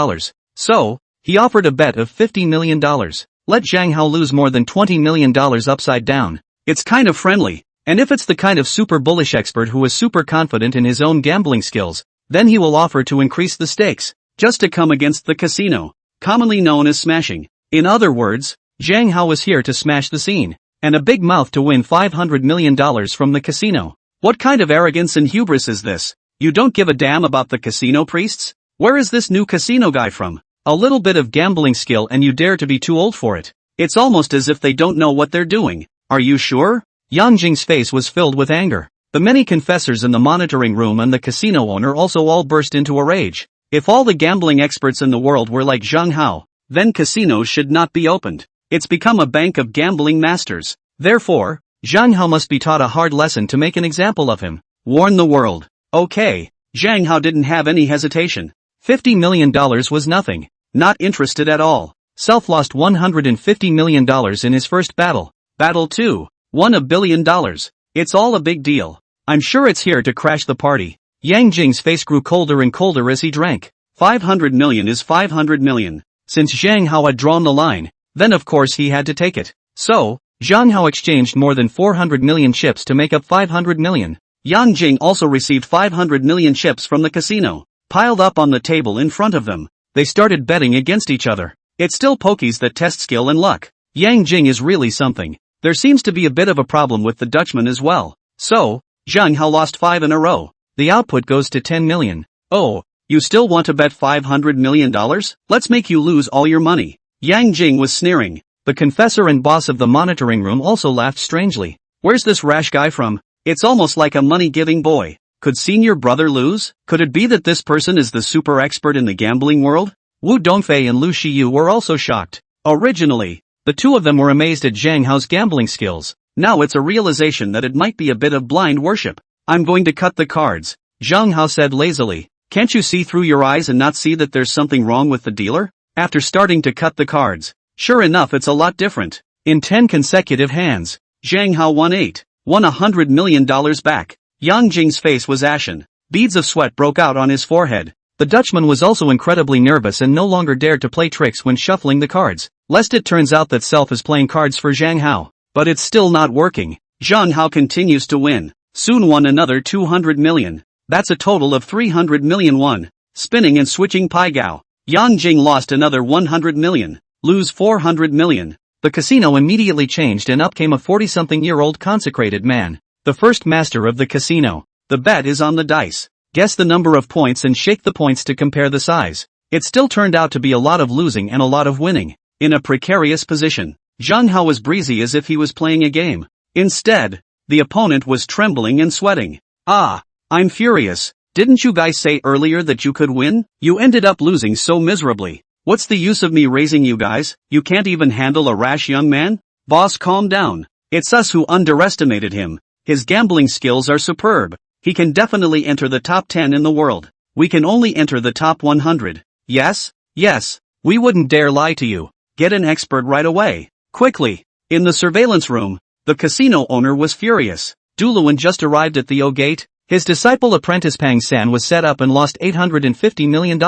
So, he offered a bet of $50 million. Let Zhang Hao lose more than $20 million upside down. It's kind of friendly. And if it's the kind of super bullish expert who is super confident in his own gambling skills, then he will offer to increase the stakes, just to come against the casino, commonly known as smashing. In other words, Zhang Hao was here to smash the scene, and a big mouth to win $500 million from the casino. What kind of arrogance and hubris is this? You don't give a damn about the casino priests? Where is this new casino guy from? A little bit of gambling skill and you dare to be too old for it. It's almost as if they don't know what they're doing. Are you sure? Yang Jing's face was filled with anger. The many confessors in the monitoring room and the casino owner also all burst into a rage. If all the gambling experts in the world were like Zhang Hao, then casinos should not be opened. It's become a bank of gambling masters. Therefore, Zhang Hao must be taught a hard lesson to make an example of him. Warn the world. Okay. Zhang Hao didn't have any hesitation. $50 million was nothing. Not interested at all. Self lost $150 million in his first battle. Battle 2. Won $1 billion. It's all a big deal. I'm sure it's here to crash the party. Yang Jing's face grew colder and colder as he drank. 500 million is 500 million. Since Zhang Hao had drawn the line, then of course he had to take it. So, Zhang Hao exchanged more than 400 million chips to make up 500 million. Yang Jing also received 500 million chips from the casino, piled up on the table in front of them. They started betting against each other. It's still pokies that test skill and luck. Yang Jing is really something. There seems to be a bit of a problem with the Dutchman as well. So, Zhang Hao lost 5 in a row. The output goes to 10 million. Oh, you still want to bet $500 million? Let's make you lose all your money. Yang Jing was sneering. The confessor and boss of the monitoring room also laughed strangely. Where's this rash guy from? It's almost like a money-giving boy. Could senior brother lose? Could it be that this person is the super expert in the gambling world? Wu Dongfei and Lu Shiyu were also shocked. Originally, the two of them were amazed at Zhang Hao's gambling skills. Now it's a realization that it might be a bit of blind worship. I'm going to cut the cards, Zhang Hao said lazily. Can't you see through your eyes and not see that there's something wrong with the dealer? After starting to cut the cards, sure enough it's a lot different. In 10 consecutive hands, Zhang Hao won $100 million back. Yang Jing's face was ashen. Beads of sweat broke out on his forehead. The Dutchman was also incredibly nervous and no longer dared to play tricks when shuffling the cards, lest it turns out that Self is playing cards for Zhang Hao. But it's still not working. Zhang Hao continues to win. Soon won another 200 million. That's a total of 300 million won. Spinning and switching Pai Gao. Yang Jing lost another 100 million. Lose 400 million. The casino immediately changed and up came a 40-something-year-old consecrated man. the first master of the casino. The bet is on the dice. Guess the number of points and shake the points to compare the size. It still turned out to be a lot of losing and a lot of winning. In a precarious position, Zhang Hao was breezy as if he was playing a game. Instead, the opponent was trembling and sweating. Ah, I'm furious. Didn't you guys say earlier that you could win? You ended up losing so miserably. What's the use of me raising you guys? You can't even handle a rash young man? Boss, calm down. It's us who underestimated him. His gambling skills are superb. He can definitely enter the top 10 in the world. We can only enter the top 100. Yes? Yes. We wouldn't dare lie to you. Get an expert right away. Quickly. In the surveillance room, the casino owner was furious. Duluan just arrived at the O gate. His disciple apprentice Pang San was set up and lost $850 million.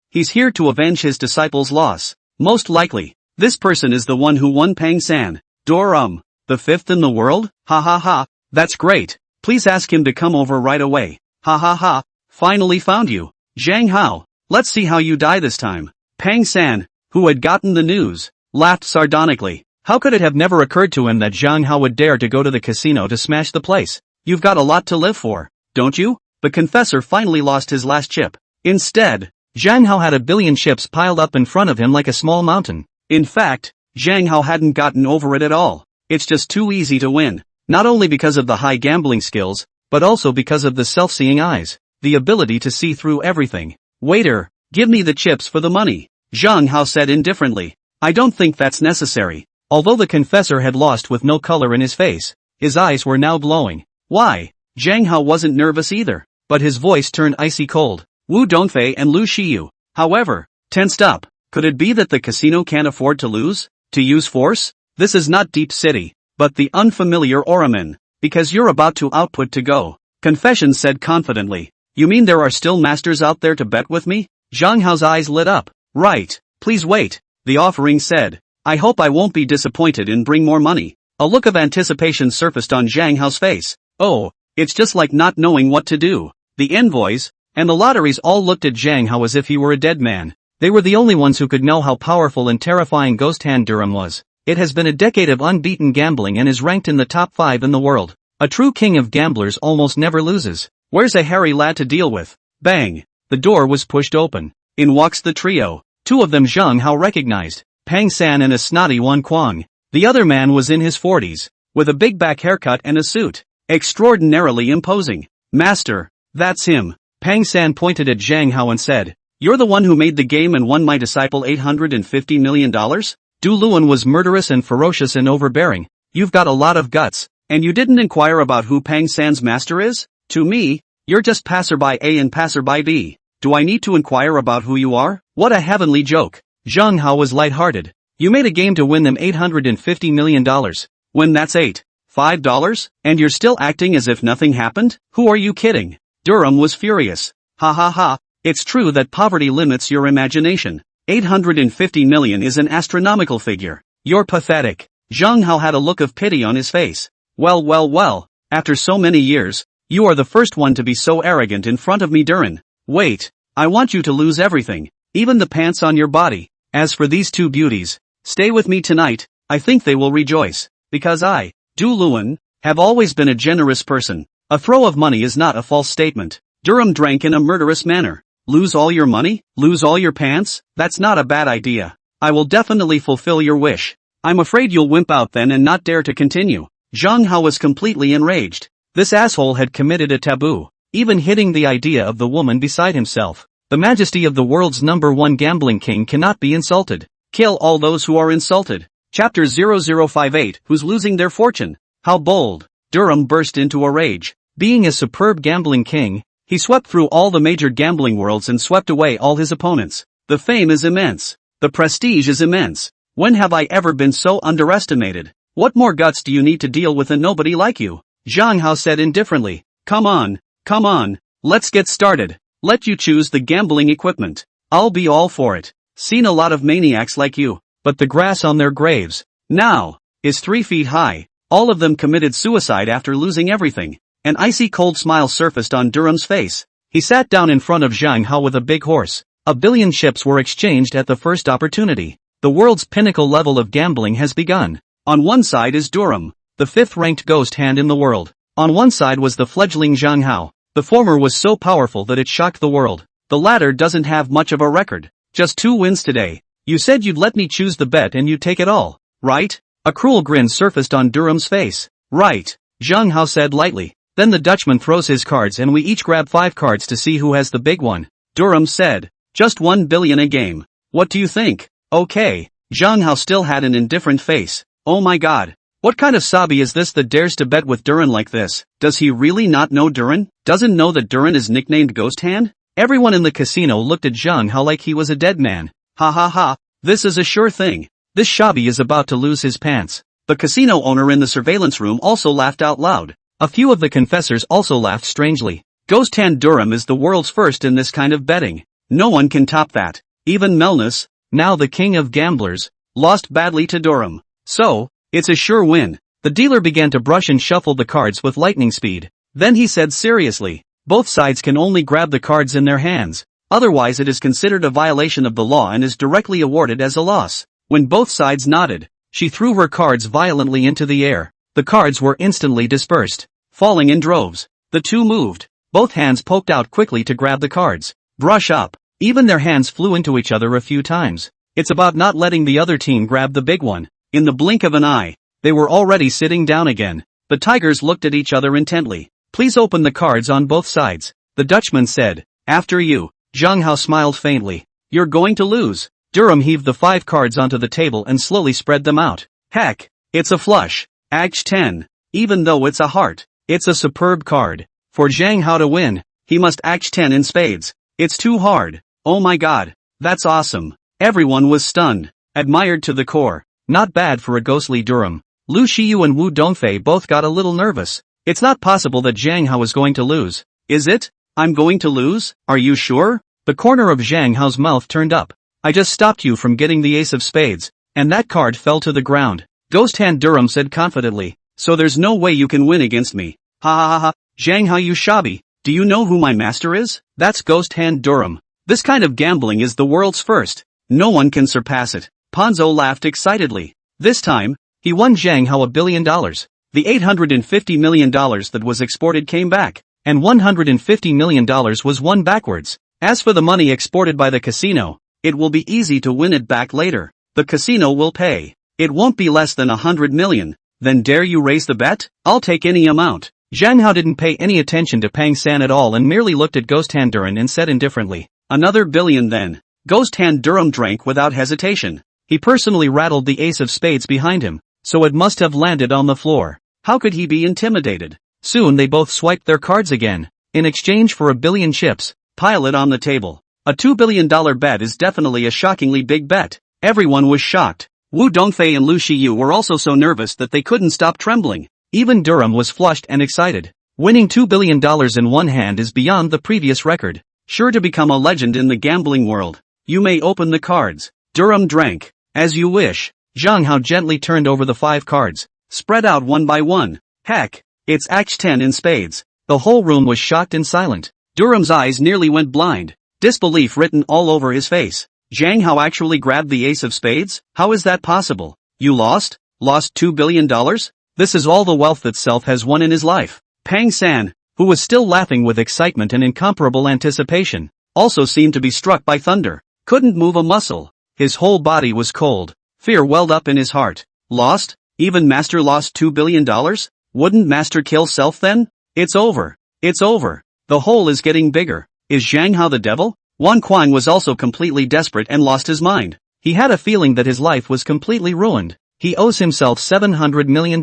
He's here to avenge his disciple's loss. Most likely, this person is the one who won Pang San. The fifth in the world? Ha ha ha. That's great. Please ask him to come over right away. Ha ha ha. Finally found you. Zhang Hao. Let's see how you die this time. Pang San, who had gotten the news, laughed sardonically. How could it have never occurred to him that Zhang Hao would dare to go to the casino to smash the place? You've got a lot to live for, don't you? The confessor finally lost his last chip. Instead, Zhang Hao had a billion chips piled up in front of him like a small mountain. In fact, Zhang Hao hadn't gotten over it at all. It's just too easy to win. Not only because of the high gambling skills, but also because of the self-seeing eyes, the ability to see through everything. Waiter, give me the chips for the money, Zhang Hao said indifferently. I don't think that's necessary. Although the confessor had lost with no color in his face, his eyes were now glowing. Why? Zhang Hao wasn't nervous either, but his voice turned icy cold. Wu Dongfei and Lu Shiyu, however, tensed up. Could it be that the casino can't afford to lose? To use force? This is not Deep City, but the unfamiliar Oraman, because you're about to output to go. Confession said confidently. You mean there are still masters out there to bet with me? Zhang Hao's eyes lit up. Right, please wait, the offering said. I hope I won't be disappointed and bring more money. A look of anticipation surfaced on Zhang Hao's face. Oh, it's just like not knowing what to do. The envoys and the lotteries all looked at Zhang Hao as if he were a dead man. They were the only ones who could know how powerful and terrifying Ghost Hand Durham was. It has been a decade of unbeaten gambling and is ranked in the top 5 in the world. A true king of gamblers almost never loses. Where's a hairy lad to deal with? Bang! The door was pushed open. In walks the trio. Two of them Zhang Hao recognized. Pang San and a snotty Wan Kuang. The other man was in his 40s, with a big back haircut and a suit. Extraordinarily imposing. Master, that's him. Pang San pointed at Zhang Hao and said, You're the one who made the game and won my disciple $850 million? Du Luan was murderous and ferocious and overbearing. You've got a lot of guts, and you didn't inquire about who Pang San's master is? To me, you're just passerby A and passerby B. Do I need to inquire about who you are? What a heavenly joke. Zhang Hao was lighthearted. You made a game to win them $850 million. When that's $5, and you're still acting as if nothing happened? Who are you kidding? Durham was furious. Ha ha ha, it's true that poverty limits your imagination. 850 million is an astronomical figure. You're pathetic. Zhang Hao had a look of pity on his face. Well, after so many years, you are the first one to be so arrogant in front of me, Duran. Wait, I want you to lose everything, even the pants on your body. As for these two beauties, stay with me tonight. I think they will rejoice, because I, Du Luan, have always been a generous person. A throw of money is not a false statement. Durham drank in a murderous manner. Lose all your money? Lose all your pants? That's not a bad idea. I will definitely fulfill your wish. I'm afraid you'll wimp out then and not dare to continue. Zhang Hao was completely enraged. This asshole had committed a taboo, even hitting the idea of the woman beside himself. The majesty of the world's #1 gambling king cannot be insulted. Kill all those who are insulted. Chapter 0058. Who's losing their fortune? How bold. Durham burst into a rage. Being a superb gambling king, he swept through all the major gambling worlds and swept away all his opponents. The fame is immense. The prestige is immense. When have I ever been so underestimated? What more guts do you need to deal with a nobody like you? Zhang Hao said indifferently. Come on, let's get started. Let you choose the gambling equipment. I'll be all for it. Seen a lot of maniacs like you, but the grass on their graves, now, is 3 feet high. All of them committed suicide after losing everything. An icy cold smile surfaced on Durham's face. He sat down in front of Zhang Hao with a big horse. 1 billion chips were exchanged at the first opportunity. The world's pinnacle level of gambling has begun. On one side is Durham, the 5th-ranked ghost hand in the world. On one side was the fledgling Zhang Hao. The former was so powerful that it shocked the world. The latter doesn't have much of a record. Just 2 wins today. You said you'd let me choose the bet and you'd take it all, right? A cruel grin surfaced on Durham's face. Right, Zhang Hao said lightly. Then the Dutchman throws his cards and we each grab 5 cards to see who has the big one. Durham said, just 1 billion a game. What do you think? Okay. Zhang Hao still had an indifferent face. Oh my god. What kind of sabi is this that dares to bet with Duran like this? Does he really not know Duran? Doesn't know that Duran is nicknamed Ghost Hand? Everyone in the casino looked at Zhang Hao like he was a dead man. Ha ha ha. This is a sure thing. This shabby is about to lose his pants. The casino owner in the surveillance room also laughed out loud. A few of the confessors also laughed strangely. Ghost Hand Durham is the world's first in this kind of betting. No one can top that. Even Melnus, now the king of gamblers, lost badly to Durham. So, it's a sure win. The dealer began to brush and shuffle the cards with lightning speed. Then he said seriously, both sides can only grab the cards in their hands. Otherwise it is considered a violation of the law and is directly awarded as a loss. When both sides nodded, she threw her cards violently into the air. The cards were instantly dispersed, falling in droves. The two moved. Both hands poked out quickly to grab the cards. Brush up. Even their hands flew into each other a few times. It's about not letting the other team grab the big one. In the blink of an eye, they were already sitting down again. The tigers looked at each other intently. Please open the cards on both sides. The Dutchman said, after you. Zhang Hao smiled faintly. You're going to lose. Durham heaved the 5 cards onto the table and slowly spread them out. Heck, it's a flush. Ace 10. Even though it's a heart, it's a superb card. For Zhang Hao to win, he must ace 10 in spades. It's too hard. Oh my god. That's awesome. Everyone was stunned. Admired to the core. Not bad for a ghostly Durham. Lu Xiyu and Wu Dongfei both got a little nervous. It's not possible that Zhang Hao is going to lose. Is it? I'm going to lose? Are you sure? The corner of Zhang Hao's mouth turned up. I just stopped you from getting the ace of spades. And that card fell to the ground. Ghost Hand Durham said confidently. So there's no way you can win against me. Ha ha ha ha. Zhang Hao, you shabby. Do you know who my master is? That's Ghost Hand Durham. This kind of gambling is the world's first. No one can surpass it. Ponzo laughed excitedly. This time, he won Zhang Hao $1 billion. The $850 million that was exported came back, and $150 million was won backwards. As for the money exported by the casino, it will be easy to win it back later. The casino will pay. It won't be less than 100 million. Then dare you raise the bet? I'll take any amount. Zhang Hao didn't pay any attention to Pang San at all and merely looked at Ghost Hand Durham and said indifferently, another billion then. Ghost Hand Durham drank without hesitation. He personally rattled the ace of spades behind him, so it must have landed on the floor. How could he be intimidated? Soon they both swiped their cards again. In exchange for 1 billion chips, pile it on the table. A $2 billion bet is definitely a shockingly big bet. Everyone was shocked. Wu Dongfei and Lu Xiyu were also so nervous that they couldn't stop trembling. Even Durham was flushed and excited. Winning $2 billion in one hand is beyond the previous record. Sure to become a legend in the gambling world. You may open the cards. Durham drank. As you wish. Zhang Hao gently turned over the 5 cards. Spread out one by one. Heck, it's ace 10 in spades. The whole room was shocked and silent. Durham's eyes nearly went blind. Disbelief written all over his face. Zhang Hao actually grabbed the ace of spades? How is that possible? You lost? Lost $2 billion? This is all the wealth that Self has won in his life. Pang San, who was still laughing with excitement and incomparable anticipation, also seemed to be struck by thunder. Couldn't move a muscle. His whole body was cold. Fear welled up in his heart. Lost? Even Master lost $2 billion? Wouldn't Master kill Self then? It's over. It's over. The hole is getting bigger. Is Zhang Hao the devil? Wan Kuang was also completely desperate and lost his mind. He had a feeling that his life was completely ruined. He owes himself $700 million.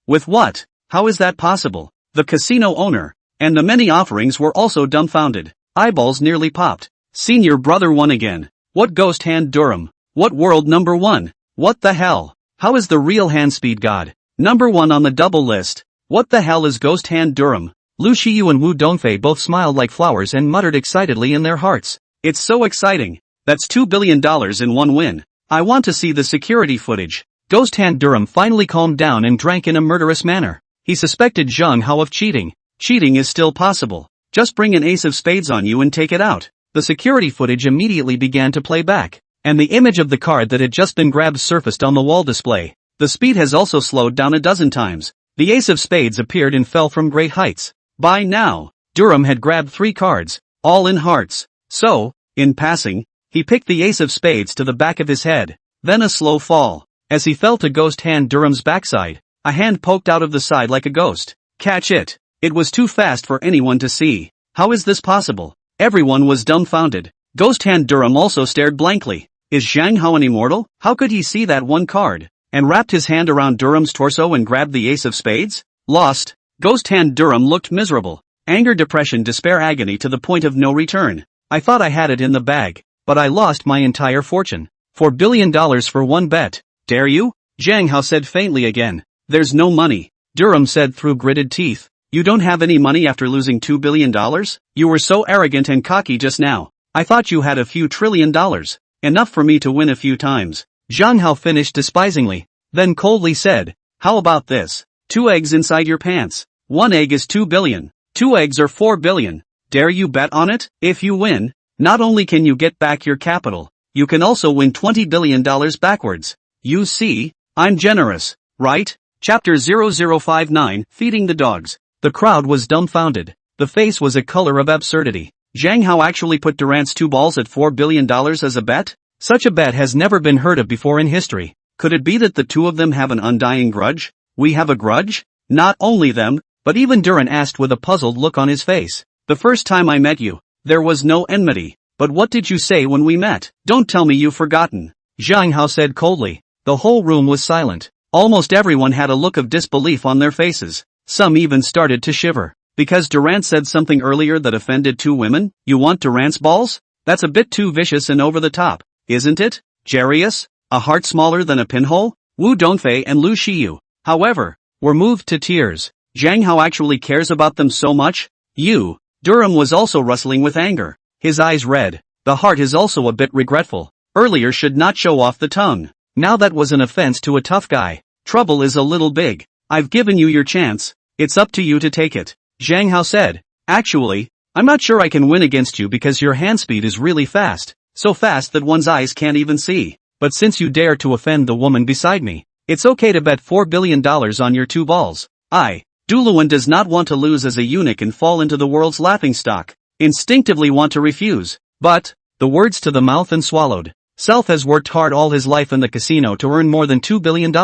With what? How is that possible? The casino owner and the many offerings were also dumbfounded. Eyeballs nearly popped. Senior brother won again. What Ghost Hand Durham? What world number 1? What the hell? How is the real handspeed god number 1 on the double list? What the hell is Ghost Hand Durham? Lu Xiyu and Wu Dongfei both smiled like flowers and muttered excitedly in their hearts. It's so exciting. That's $2 billion in one win. I want to see the security footage. Ghost Hand Durham finally calmed down and drank in a murderous manner. He suspected Zhang Hao of cheating. Cheating is still possible. Just bring an ace of spades on you and take it out. The security footage immediately began to play back, and the image of the card that had just been grabbed surfaced on the wall display. The speed has also slowed down a dozen times. The ace of spades appeared and fell from great heights. By now, Durham had grabbed 3 cards, all in hearts. So, in passing, he picked the ace of spades to the back of his head. Then a slow fall. As he fell to ghost hand Durham's backside, a hand poked out of the side like a ghost. Catch it. It was too fast for anyone to see. How is this possible? Everyone was dumbfounded. Ghost hand Durham also stared blankly. Is Zhang Hao an immortal? How could he see that one card? And wrapped his hand around Durham's torso and grabbed the ace of spades? Lost. Ghost hand Durham looked miserable. Anger, depression, despair, agony to the point of no return. I thought I had it in the bag, but I lost my entire fortune. $4 billion for one bet. Dare you? Zhang Hao said faintly again. There's no money. Durham said through gritted teeth. You don't have any money after losing $2 billion? You were so arrogant and cocky just now. I thought you had a few $1 trillion. Enough for me to win a few times. Zhang Hao finished despisingly. Then coldly said, how about this? 2 eggs inside your pants. 1 egg is 2 billion. 2 eggs are 4 billion. Dare you bet on it? If you win, not only can you get back your capital, you can also win $20 billion backwards. You see, I'm generous, right? Chapter 0059, Feeding the Dogs. The crowd was dumbfounded. The face was a color of absurdity. Zhang Hao actually put Durant's 2 balls at $4 billion as a bet? Such a bet has never been heard of before in history. Could it be that the two of them have an undying grudge? We have a grudge? Not only them, but even Durant asked with a puzzled look on his face. The first time I met you, there was no enmity. But what did you say when we met? Don't tell me you've forgotten. Zhang Hao said coldly. The whole room was silent. Almost everyone had a look of disbelief on their faces. Some even started to shiver. Because Durant said something earlier that offended 2 women? You want Durant's balls? That's a bit too vicious and over the top, isn't it? Jarius? A heart smaller than a pinhole? Wu Dongfei and Lu Shiyu, however, were moved to tears. Zhang Hao actually cares about them so much? You. Durham was also rustling with anger. His eyes red. The heart is also a bit regretful. Earlier should not show off the tongue. Now that was an offense to a tough guy. Trouble is a little big. I've given you your chance. It's up to you to take it. Zhang Hao said. Actually, I'm not sure I can win against you because your hand speed is really fast. So fast that one's eyes can't even see. But since you dare to offend the woman beside me, it's okay to bet $4 billion on your 2 balls. Duluan does not want to lose as a eunuch and fall into the world's laughingstock. Instinctively want to refuse. But, the words to the mouth and swallowed. Self has worked hard all his life in the casino to earn more than $2 billion.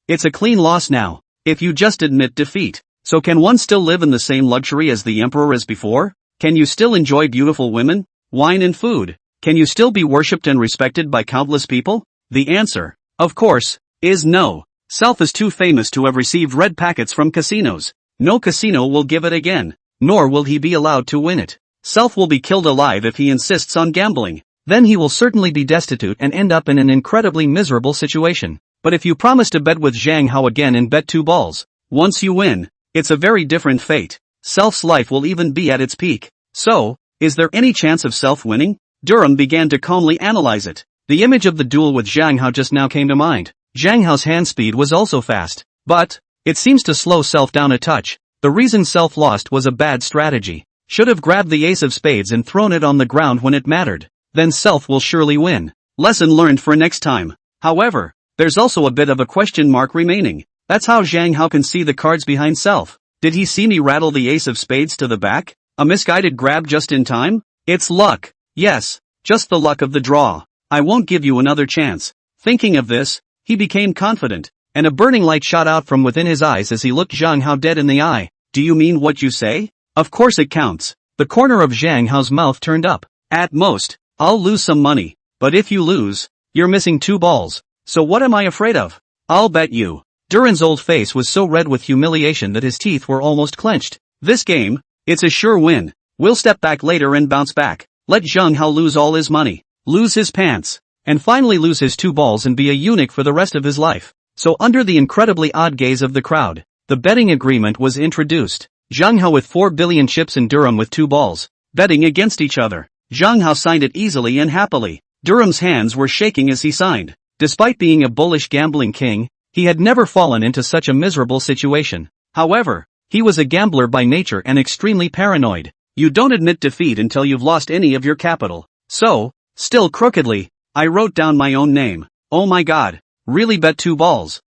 It's a clean loss now, if you just admit defeat. So can one still live in the same luxury as the emperor as before? Can you still enjoy beautiful women, wine and food? Can you still be worshipped and respected by countless people? The answer, of course, is no. Self is too famous to have received red packets from casinos. No casino will give it again, nor will he be allowed to win it. Self will be killed alive if he insists on gambling. Then he will certainly be destitute and end up in an incredibly miserable situation. But if you promise to bet with Zhang Hao again and bet 2 balls, once you win, it's a very different fate. Self's life will even be at its peak. So, is there any chance of Self winning? Durham began to calmly analyze it. The image of the duel with Zhang Hao just now came to mind. Zhang Hao's hand speed was also fast. But, it seems to slow Self down a touch. The reason Self lost was a bad strategy. Should have grabbed the ace of spades and thrown it on the ground when it mattered. Then Self will surely win. Lesson learned for next time. However, there's also a bit of a question mark remaining. That's how Zhang Hao can see the cards behind Self. Did he see me rattle the ace of spades to the back? A misguided grab just in time? It's luck. Yes, just the luck of the draw. I won't give you another chance. Thinking of this, he became confident, and a burning light shot out from within his eyes as he looked Zhang Hao dead in the eye. Do you mean what you say? Of course it counts. The corner of Zhang Hao's mouth turned up. At most, I'll lose some money. But if you lose, you're missing 2 balls. So what am I afraid of? I'll bet you. Duran's old face was so red with humiliation that his teeth were almost clenched. This game, it's a sure win. We'll step back later and bounce back. Let Zhang Hao lose all his money, lose his pants, and finally lose his 2 balls and be a eunuch for the rest of his life. So under the incredibly odd gaze of the crowd, the betting agreement was introduced. Zhang Hao with 4 billion chips and Durham with 2 balls, betting against each other. Zhang Hao signed it easily and happily. Durham's hands were shaking as he signed. Despite being a bullish gambling king, he had never fallen into such a miserable situation. However, he was a gambler by nature and extremely paranoid. You don't admit defeat until you've lost any of your capital. So, still crookedly, I wrote down my own name. Oh my god, really bet 2 balls.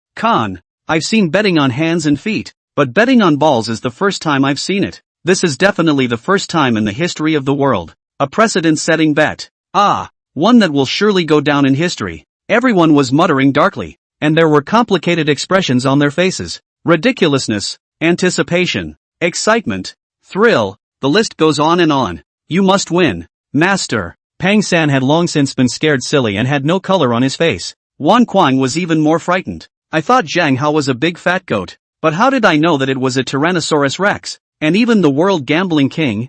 I've seen betting on hands and feet, but betting on balls is the first time I've seen it. This is definitely the first time in the history of the world. A precedent-setting bet. Ah, one that will surely go down in history. Everyone was muttering darkly, and there were complicated expressions on their faces. Ridiculousness, anticipation, excitement, thrill, the list goes on and on. You must win, master. Pang San had long since been scared silly and had no color on his face. Wan Kuang was even more frightened. I thought Zhang Hao was a big fat goat, but how did I know that it was a Tyrannosaurus Rex? And even the world gambling king,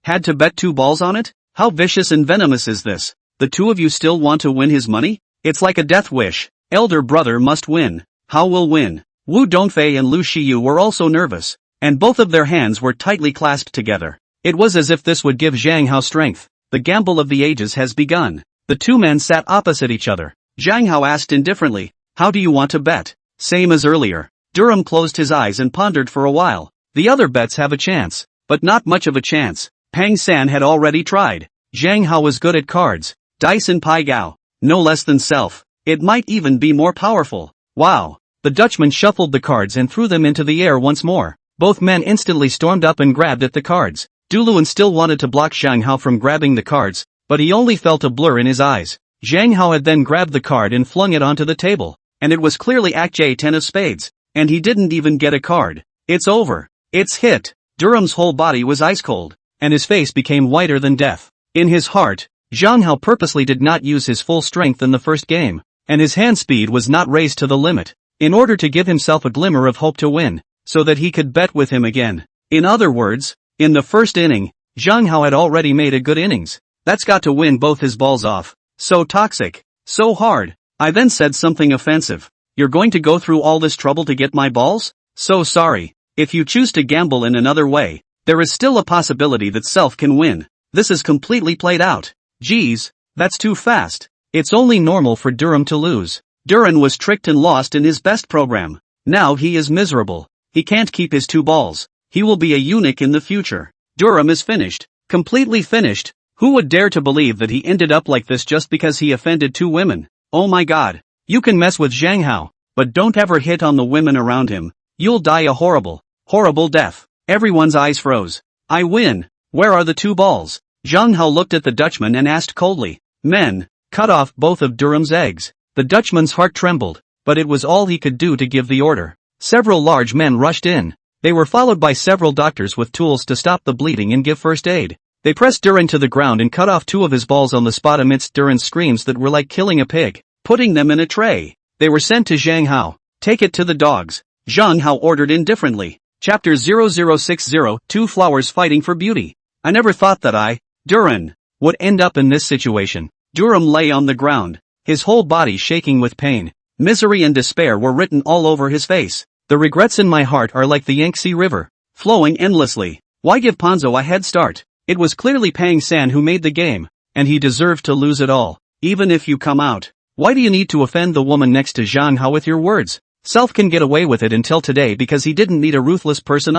had to bet 2 balls on it? How vicious and venomous is this? The two of you still want to win his money? It's like a death wish. Elder brother must win. Hao will win. Wu Dongfei and Lu Shiyu were also nervous, and both of their hands were tightly clasped together. It was as if this would give Zhang Hao strength. The gamble of the ages has begun. The two men sat opposite each other. Zhang Hao asked indifferently, "How do you want to bet?" Same as earlier. Durham closed his eyes and pondered for a while. The other bets have a chance, but not much of a chance. Pang San had already tried. Zhang Hao was good at cards, dice and pai gao, no less than self. It might even be more powerful. Wow. The Dutchman shuffled the cards and threw them into the air once more. Both men instantly stormed up and grabbed at the cards. Duluan still wanted to block Zhang Hao from grabbing the cards, but he only felt a blur in his eyes. Zhang Hao had then grabbed the card and flung it onto the table, and it was clearly Act J 10 of spades, and he didn't even get a card. It's over. It's hit. Durham's whole body was ice cold, and his face became whiter than death. In his heart, Zhang Hao purposely did not use his full strength in the first game, and his hand speed was not raised to the limit, in order to give himself a glimmer of hope to win, so that he could bet with him again. In other words, in the first inning, Zhang Hao had already made a good innings. That's got to win both his balls off. So toxic. So hard. I then said something offensive. You're going to go through all this trouble to get my balls? So sorry. If you choose to gamble in another way, there is still a possibility that self can win. This is completely played out. Geez, that's too fast. It's only normal for Durham to lose. Duran was tricked and lost in his best program. Now he is miserable. He can't keep his 2 balls. He will be a eunuch in the future. Durham is finished. Completely finished. Who would dare to believe that he ended up like this just because he offended 2 women? Oh my god. You can mess with Zhang Hao, but don't ever hit on the women around him. You'll die a horrible, horrible death. Everyone's eyes froze. I win. Where are the 2 balls? Zhang Hao looked at the Dutchman and asked coldly. Men, cut off both of Durham's eggs. The Dutchman's heart trembled, but it was all he could do to give the order. Several large men rushed in. They were followed by several doctors with tools to stop the bleeding and give first aid. They pressed Duran to the ground and cut off 2 of his balls on the spot amidst Duran's screams that were like killing a pig. Putting them in a tray, they were sent to Zhang Hao. Take it to the dogs. Zhang Hao ordered indifferently. Chapter 0060, 2 Flowers Fighting for Beauty. I never thought that Duran, would end up in this situation. Durham lay on the ground, his whole body shaking with pain. Misery and despair were written all over his face. The regrets in my heart are like the Yangtze River, flowing endlessly. Why give Ponzo a head start? It was clearly Pang San who made the game, and he deserved to lose it all. Even if you come out, why do you need to offend the woman next to Zhang Hao with your words? Self can get away with it until today because he didn't need a ruthless person.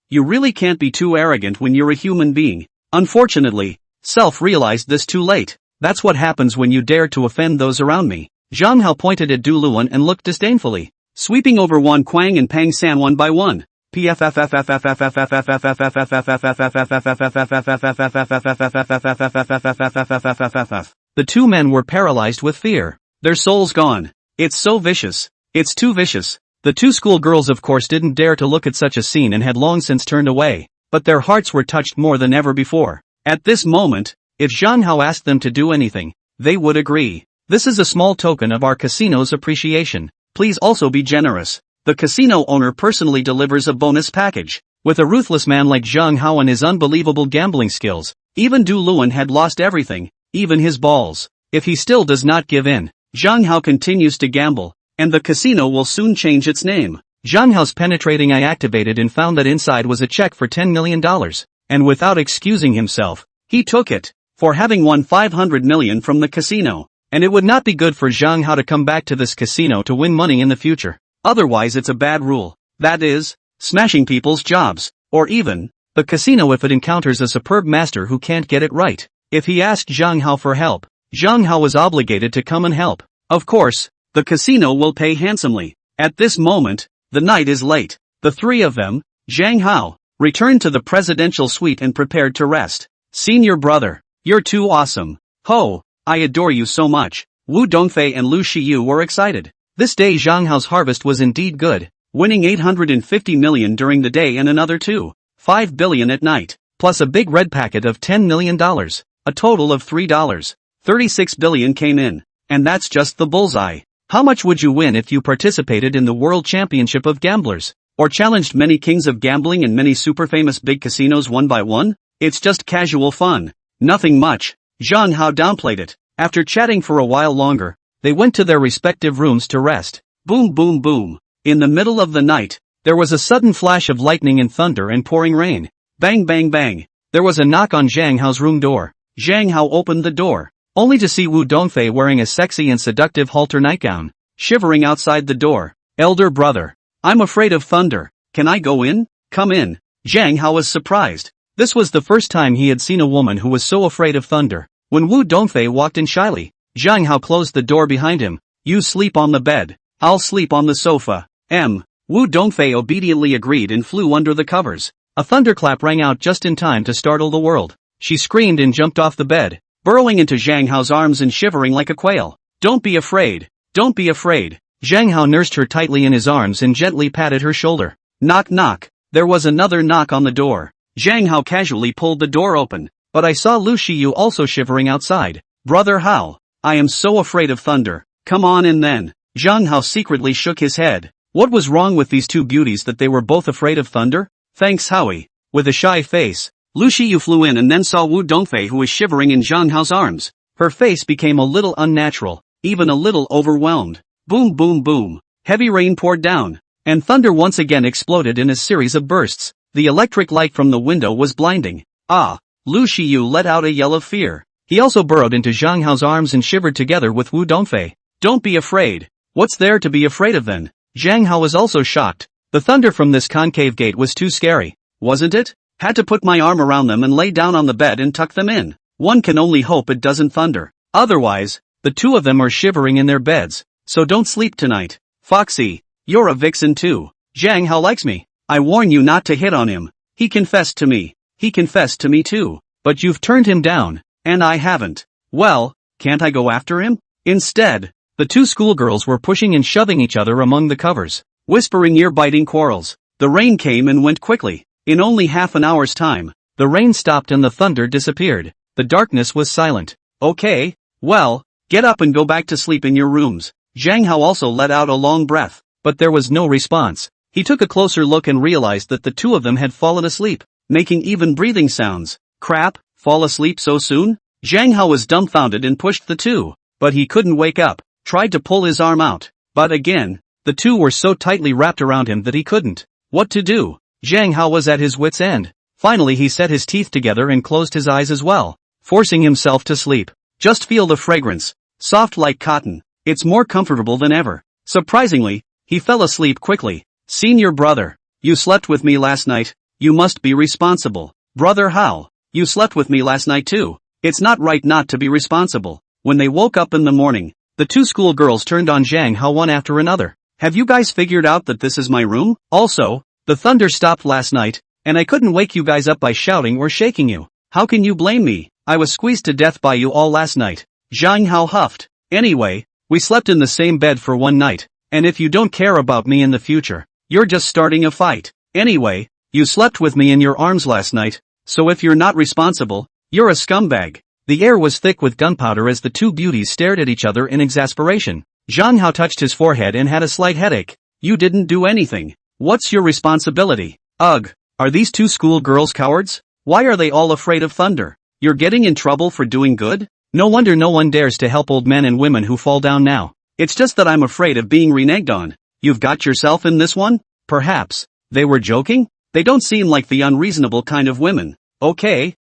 You really can't be too arrogant when you're a human being. Unfortunately, Self realized this too late. That's what happens when you dare to offend those around me. Zhang Hao pointed at Du Luan and looked disdainfully, sweeping over Wan Kuang and Pang San one by one. The two men were paralyzed with fear. Their souls gone. It's so vicious. It's too vicious. The 2 schoolgirls of course didn't dare to look at such a scene and had long since turned away, but their hearts were touched more than ever before. At this moment, if Zhang Hao asked them to do anything, they would agree. This is a small token of our casino's appreciation. Please also be generous. The casino owner personally delivers a bonus package. With a ruthless man like Zhang Hao and his unbelievable gambling skills, even Du Luan had lost everything, even his balls. If he still does not give in, Zhang Hao continues to gamble, and the casino will soon change its name. Zhang Hao's penetrating eye activated and found that inside was a check for $10 million, and without excusing himself, he took it, for having won $500 million from the casino. And it would not be good for Zhang Hao to come back to this casino to win money in the future. Otherwise it's a bad rule. That is, smashing people's jobs, or even, the casino if it encounters a superb master who can't get it right. If he asked Zhang Hao for help, Zhang Hao was obligated to come and help. Of course, the casino will pay handsomely. At this moment, the night is late. The three of them, Zhang Hao, returned to the presidential suite and prepared to rest. Senior brother, you're too awesome. Ho, I adore you so much. Wu Dongfei and Lu Shiyu were excited. This day Zhang Hao's harvest was indeed good, winning 850 million during the day and another 2.5 billion at night, plus a big red packet of $10 million. A total of $3.36 billion came in. And that's just the bullseye. How much would you win if you participated in the World Championship of Gamblers? Or challenged many kings of gambling and many super famous big casinos one by one? It's just casual fun. Nothing much. Zhang Hao downplayed it. After chatting for a while longer, they went to their respective rooms to rest. Boom boom boom. In the middle of the night, there was a sudden flash of lightning and thunder and pouring rain. Bang bang bang. There was a knock on Zhang Hao's room door. Zhang Hao opened the door, only to see Wu Dongfei wearing a sexy and seductive halter nightgown, shivering outside the door. Elder brother, I'm afraid of thunder. Can I go in? Come in. Zhang Hao was surprised. This was the first time he had seen a woman who was so afraid of thunder. When Wu Dongfei walked in shyly, Zhang Hao closed the door behind him. You sleep on the bed. I'll sleep on the sofa. Wu Dongfei obediently agreed and flew under the covers. A thunderclap rang out just in time to startle the world. She screamed and jumped off the bed, burrowing into Zhang Hao's arms and shivering like a quail. Don't be afraid. Don't be afraid. Zhang Hao nursed her tightly in his arms and gently patted her shoulder. Knock knock. There was another knock on the door. Zhang Hao casually pulled the door open, but I saw Lu Shiyu also shivering outside. Brother Hao, I am so afraid of thunder. Come on in then. Zhang Hao secretly shook his head. What was wrong with these two beauties that they were both afraid of thunder? Thanks Howie. With a shy face, Lu Shiyu flew in and then saw Wu Dongfei who was shivering in Zhang Hao's arms. Her face became a little unnatural, even a little overwhelmed. Boom boom boom. Heavy rain poured down, and thunder once again exploded in a series of bursts. The electric light from the window was blinding. Ah! Lu Shiyu let out a yell of fear. He also burrowed into Zhang Hao's arms and shivered together with Wu Dongfei. Don't be afraid. What's there to be afraid of then? Zhang Hao was also shocked. The thunder from this concave gate was too scary, wasn't it? Had to put my arm around them and lay down on the bed and tuck them in. One can only hope it doesn't thunder. Otherwise, the two of them are shivering in their beds. So don't sleep tonight. Foxy, you're a vixen too. Zhang Hao likes me. I warn you not to hit on him. He confessed to me. He confessed to me too. But you've turned him down, and I haven't. Well, can't I go after him? Instead, the two schoolgirls were pushing and shoving each other among the covers, whispering ear-biting quarrels. The rain came and went quickly. In only half an hour's time, the rain stopped and the thunder disappeared. The darkness was silent. Okay, well, get up and go back to sleep in your rooms. Zhang Hao also let out a long breath, but there was no response. He took a closer look and realized that the two of them had fallen asleep, making even breathing sounds. Crap, fall asleep so soon? Zhang Hao was dumbfounded and pushed the two, but he couldn't wake up. Tried to pull his arm out, but again, the two were so tightly wrapped around him that he couldn't. What to do? Zhang Hao was at his wit's end. Finally he set his teeth together and closed his eyes as well, forcing himself to sleep. Just feel the fragrance. Soft like cotton. It's more comfortable than ever. Surprisingly, he fell asleep quickly. Senior brother, you slept with me last night. You must be responsible. Brother Hao, you slept with me last night too. It's not right not to be responsible. When they woke up in the morning, the two schoolgirls turned on Zhang Hao one after another. Have you guys figured out that this is my room? Also, the thunder stopped last night, and I couldn't wake you guys up by shouting or shaking you. How can you blame me? I was squeezed to death by you all last night. Zhang Hao huffed. Anyway, we slept in the same bed for one night, and if you don't care about me in the future, you're just starting a fight. Anyway, you slept with me in your arms last night, so if you're not responsible, you're a scumbag. The air was thick with gunpowder as the two beauties stared at each other in exasperation. Zhang Hao touched his forehead and had a slight headache. You didn't do anything. What's your responsibility? Ugh, are these two schoolgirls cowards? Why are they all afraid of thunder? You're getting in trouble for doing good? No wonder no one dares to help old men and women who fall down now. It's just that I'm afraid of being reneged on. You've got yourself in this one? Perhaps. They were joking? They don't seem like the unreasonable kind of women. Okay,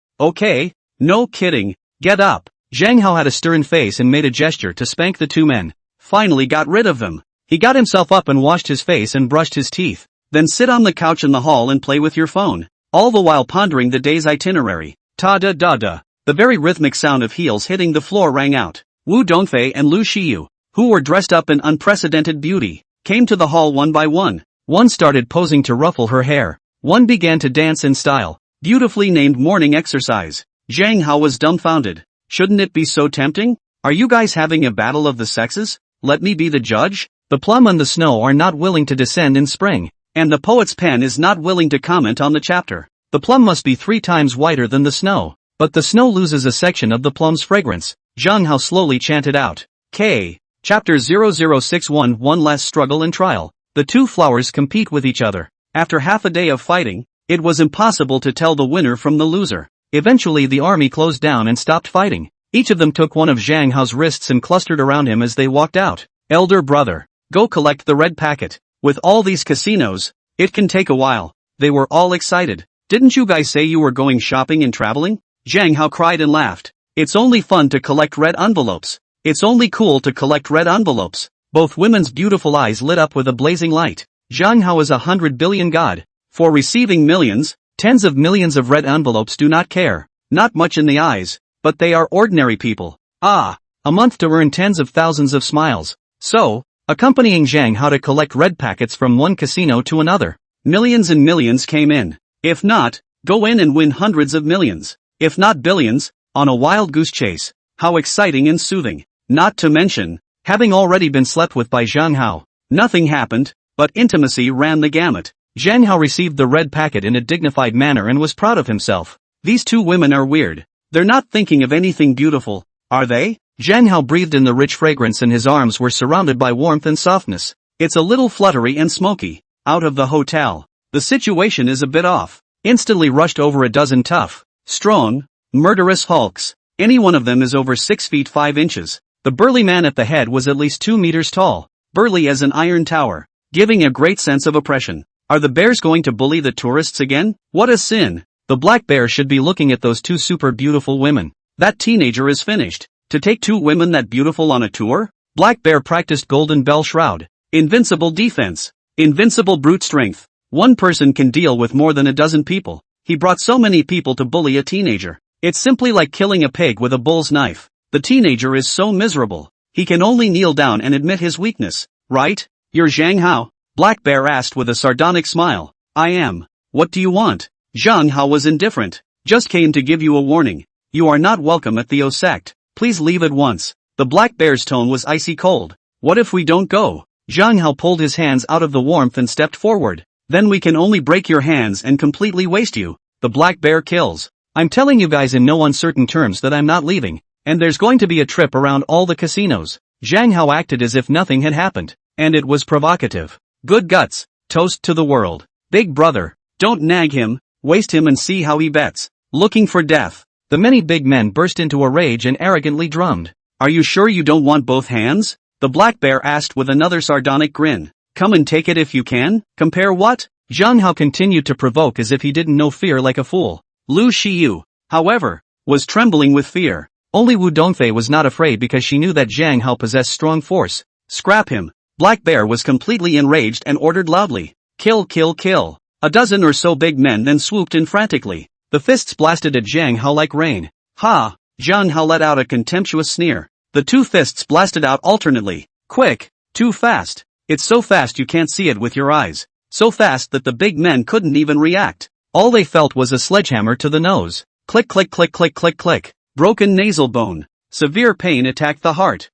no kidding. Get up. Zhang Hao had a stern face and made a gesture to spank the two men. Finally got rid of them. He got himself up and washed his face and brushed his teeth. Then sit on the couch in the hall and play with your phone, all the while pondering the day's itinerary. Ta-da-da-da. The very rhythmic sound of heels hitting the floor rang out. Wu Dongfei and Lu Shiyu, who were dressed up in unprecedented beauty, came to the hall one by one. One started posing to ruffle her hair. One began to dance in style. Beautifully named morning exercise. Zhang Hao was dumbfounded. Shouldn't it be so tempting? Are you guys having a battle of the sexes? Let me be the judge? The plum and the snow are not willing to descend in spring. And the poet's pen is not willing to comment on the chapter. The plum must be 3 times whiter than the snow. But the snow loses a section of the plum's fragrance. Zhang Hao slowly chanted out. K. Chapter 0061. One last struggle and trial. The two flowers compete with each other. After half a day of fighting, it was impossible to tell the winner from the loser. Eventually the army closed down and stopped fighting. Each of them took one of Zhang Hao's wrists and clustered around him as they walked out. Elder brother, go collect the red packet. With all these casinos, it can take a while. They were all excited. Didn't you guys say you were going shopping and traveling? Zhang Hao cried and laughed. It's only fun to collect red envelopes. It's only cool to collect red envelopes. Both women's beautiful eyes lit up with a blazing light. Zhang Hao is 100 billion god. For receiving millions, tens of millions of red envelopes do not care. Not much in the eyes, but they are ordinary people. A month to earn tens of thousands of smiles. So, accompanying Zhang Hao to collect red packets from one casino to another. Millions and millions came in. If not, go in and win hundreds of millions. If not billions, on a wild goose chase. How exciting and soothing. Not to mention, having already been slept with by Zhang Hao. Nothing happened, but intimacy ran the gamut. Zhang Hao received the red packet in a dignified manner and was proud of himself. These two women are weird. They're not thinking of anything beautiful, are they? Zhang Hao breathed in the rich fragrance and his arms were surrounded by warmth and softness. It's a little fluttery and smoky. Out of the hotel. The situation is a bit off. Instantly rushed over a dozen tough, strong, murderous hulks. Any one of them is over 6 feet 5 inches. The burly man at the head was at least 2 meters tall, burly as an iron tower, giving a great sense of oppression. Are the bears going to bully the tourists again? What a sin! The black bear should be looking at those two super beautiful women. That teenager is finished. To take two women that beautiful on a tour? Black bear practiced golden bell shroud. Invincible defense. Invincible brute strength. One person can deal with more than a dozen people. He brought so many people to bully a teenager. It's simply like killing a pig with a bull's knife. The teenager is so miserable. He can only kneel down and admit his weakness. Right? You're Zhang Hao? Black bear asked with a sardonic smile. I am. What do you want? Zhang Hao was indifferent. Just came to give you a warning. You are not welcome at the O sect. Please leave at once. The black bear's tone was icy cold. What if we don't go? Zhang Hao pulled his hands out of the warmth and stepped forward. Then we can only break your hands and completely waste you. The black bear kills. I'm telling you guys in no uncertain terms that I'm not leaving. And there's going to be a trip around all the casinos. Zhang Hao acted as if nothing had happened. And it was provocative. Good guts. Toast to the world. Big brother. Don't nag him. Waste him and see how he bets. Looking for death. The many big men burst into a rage and arrogantly drummed. Are you sure you don't want both hands? The black bear asked with another sardonic grin. Come and take it if you can. Compare what? Zhang Hao continued to provoke as if he didn't know fear like a fool. Lu Shiyu, however, was trembling with fear. Only Wu Dongfei was not afraid because she knew that Zhang Hao possessed strong force. Scrap him. Black bear was completely enraged and ordered loudly. Kill, kill, kill. A dozen or so big men then swooped in frantically. The fists blasted at Zhang Hao like rain. Ha! Zhang Hao let out a contemptuous sneer. The two fists blasted out alternately. Quick! Too fast! It's so fast you can't see it with your eyes. So fast that the big men couldn't even react. All they felt was a sledgehammer to the nose. Click click click click click click. Broken nasal bone. Severe pain attacked the heart.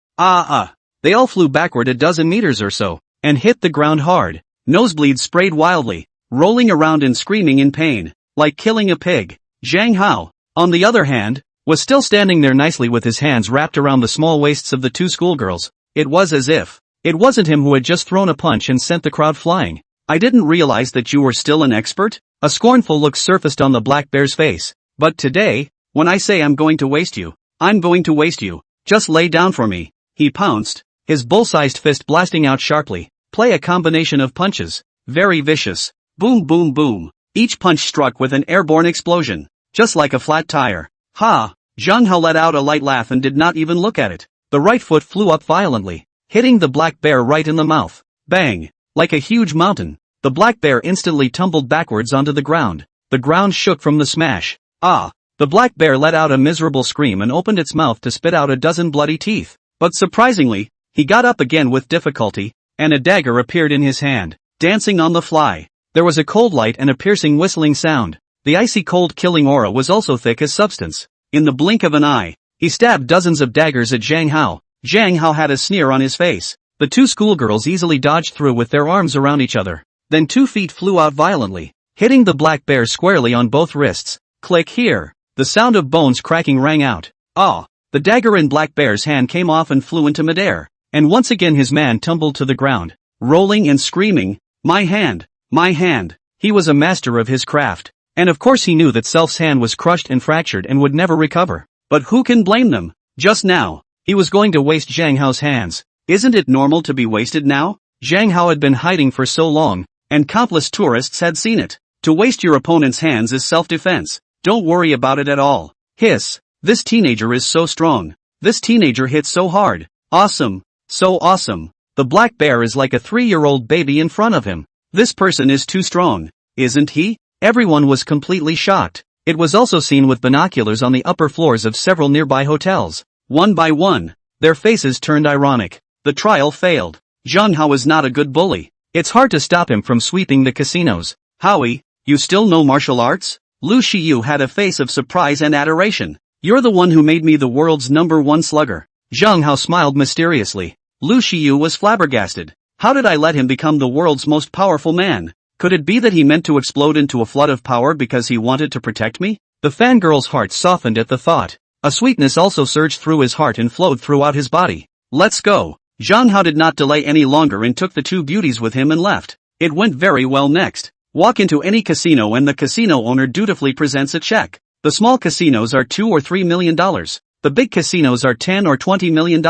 They all flew backward a dozen meters or so, and hit the ground hard. Nosebleeds sprayed wildly, rolling around and screaming in pain, like killing a pig. Zhang Hao, on the other hand, was still standing there nicely with his hands wrapped around the small waists of the two schoolgirls. It was as if it wasn't him who had just thrown a punch and sent the crowd flying. I didn't realize that you were still an expert? A scornful look surfaced on the black bear's face. But today, when I say I'm going to waste you, I'm going to waste you. Just lay down for me. He pounced, his bull-sized fist blasting out sharply. Play a combination of punches. Very vicious. Boom boom boom. Each punch struck with an airborne explosion. Just like a flat tire. Ha! Zhang Hao let out a light laugh and did not even look at it. The right foot flew up violently, hitting the black bear right in the mouth. Bang! Like a huge mountain. The black bear instantly tumbled backwards onto the ground. The ground shook from the smash. The black bear let out a miserable scream and opened its mouth to spit out a dozen bloody teeth. But surprisingly, he got up again with difficulty, and a dagger appeared in his hand. dancing on the fly. There was a cold light and a piercing whistling sound. The icy cold killing aura was also thick as substance. In the blink of an eye, he stabbed dozens of daggers at Zhang Hao. Zhang Hao had a sneer on his face. The two schoolgirls easily dodged through with their arms around each other. Then 2 feet flew out violently, hitting the black bear squarely on both wrists. Click here. The sound of bones cracking rang out. Ah! The dagger in Black Bear's hand came off and flew into midair. And once again his man tumbled to the ground, rolling and screaming, "My hand! My hand!" He was a master of his craft. And of course he knew that Self's hand was crushed and fractured and would never recover. But who can blame them? Just now, he was going to waste Zhang Hao's hands. Isn't it normal to be wasted now? Zhang Hao had been hiding for so long, and countless tourists had seen it. To waste your opponent's hands is self-defense. Don't worry about it at all. Hiss. This teenager is so strong. This teenager hits so hard. Awesome. So awesome. The black bear is like a 3-year-old baby in front of him. This person is too strong. Isn't he? Everyone was completely shocked. It was also seen with binoculars on the upper floors of several nearby hotels. One by one, their faces turned ironic. The trial failed. Zhang Hao is not a good bully. It's hard to stop him from sweeping the casinos. Howie, you still know martial arts? Lu Shiyu had a face of surprise and adoration. You're the one who made me the world's #1 slugger. Zhang Hao smiled mysteriously. Lu Shiyu was flabbergasted. How did I let him become the world's most powerful man? Could it be that he meant to explode into a flood of power because he wanted to protect me? The fangirl's heart softened at the thought. A sweetness also surged through his heart and flowed throughout his body. Let's go. Zhang Hao did not delay any longer and took the 2 beauties with him and left. It went very well next. Walk into any casino and the casino owner dutifully presents a check. The small casinos are $2 or $3 million. The big casinos are $10 or $20 million.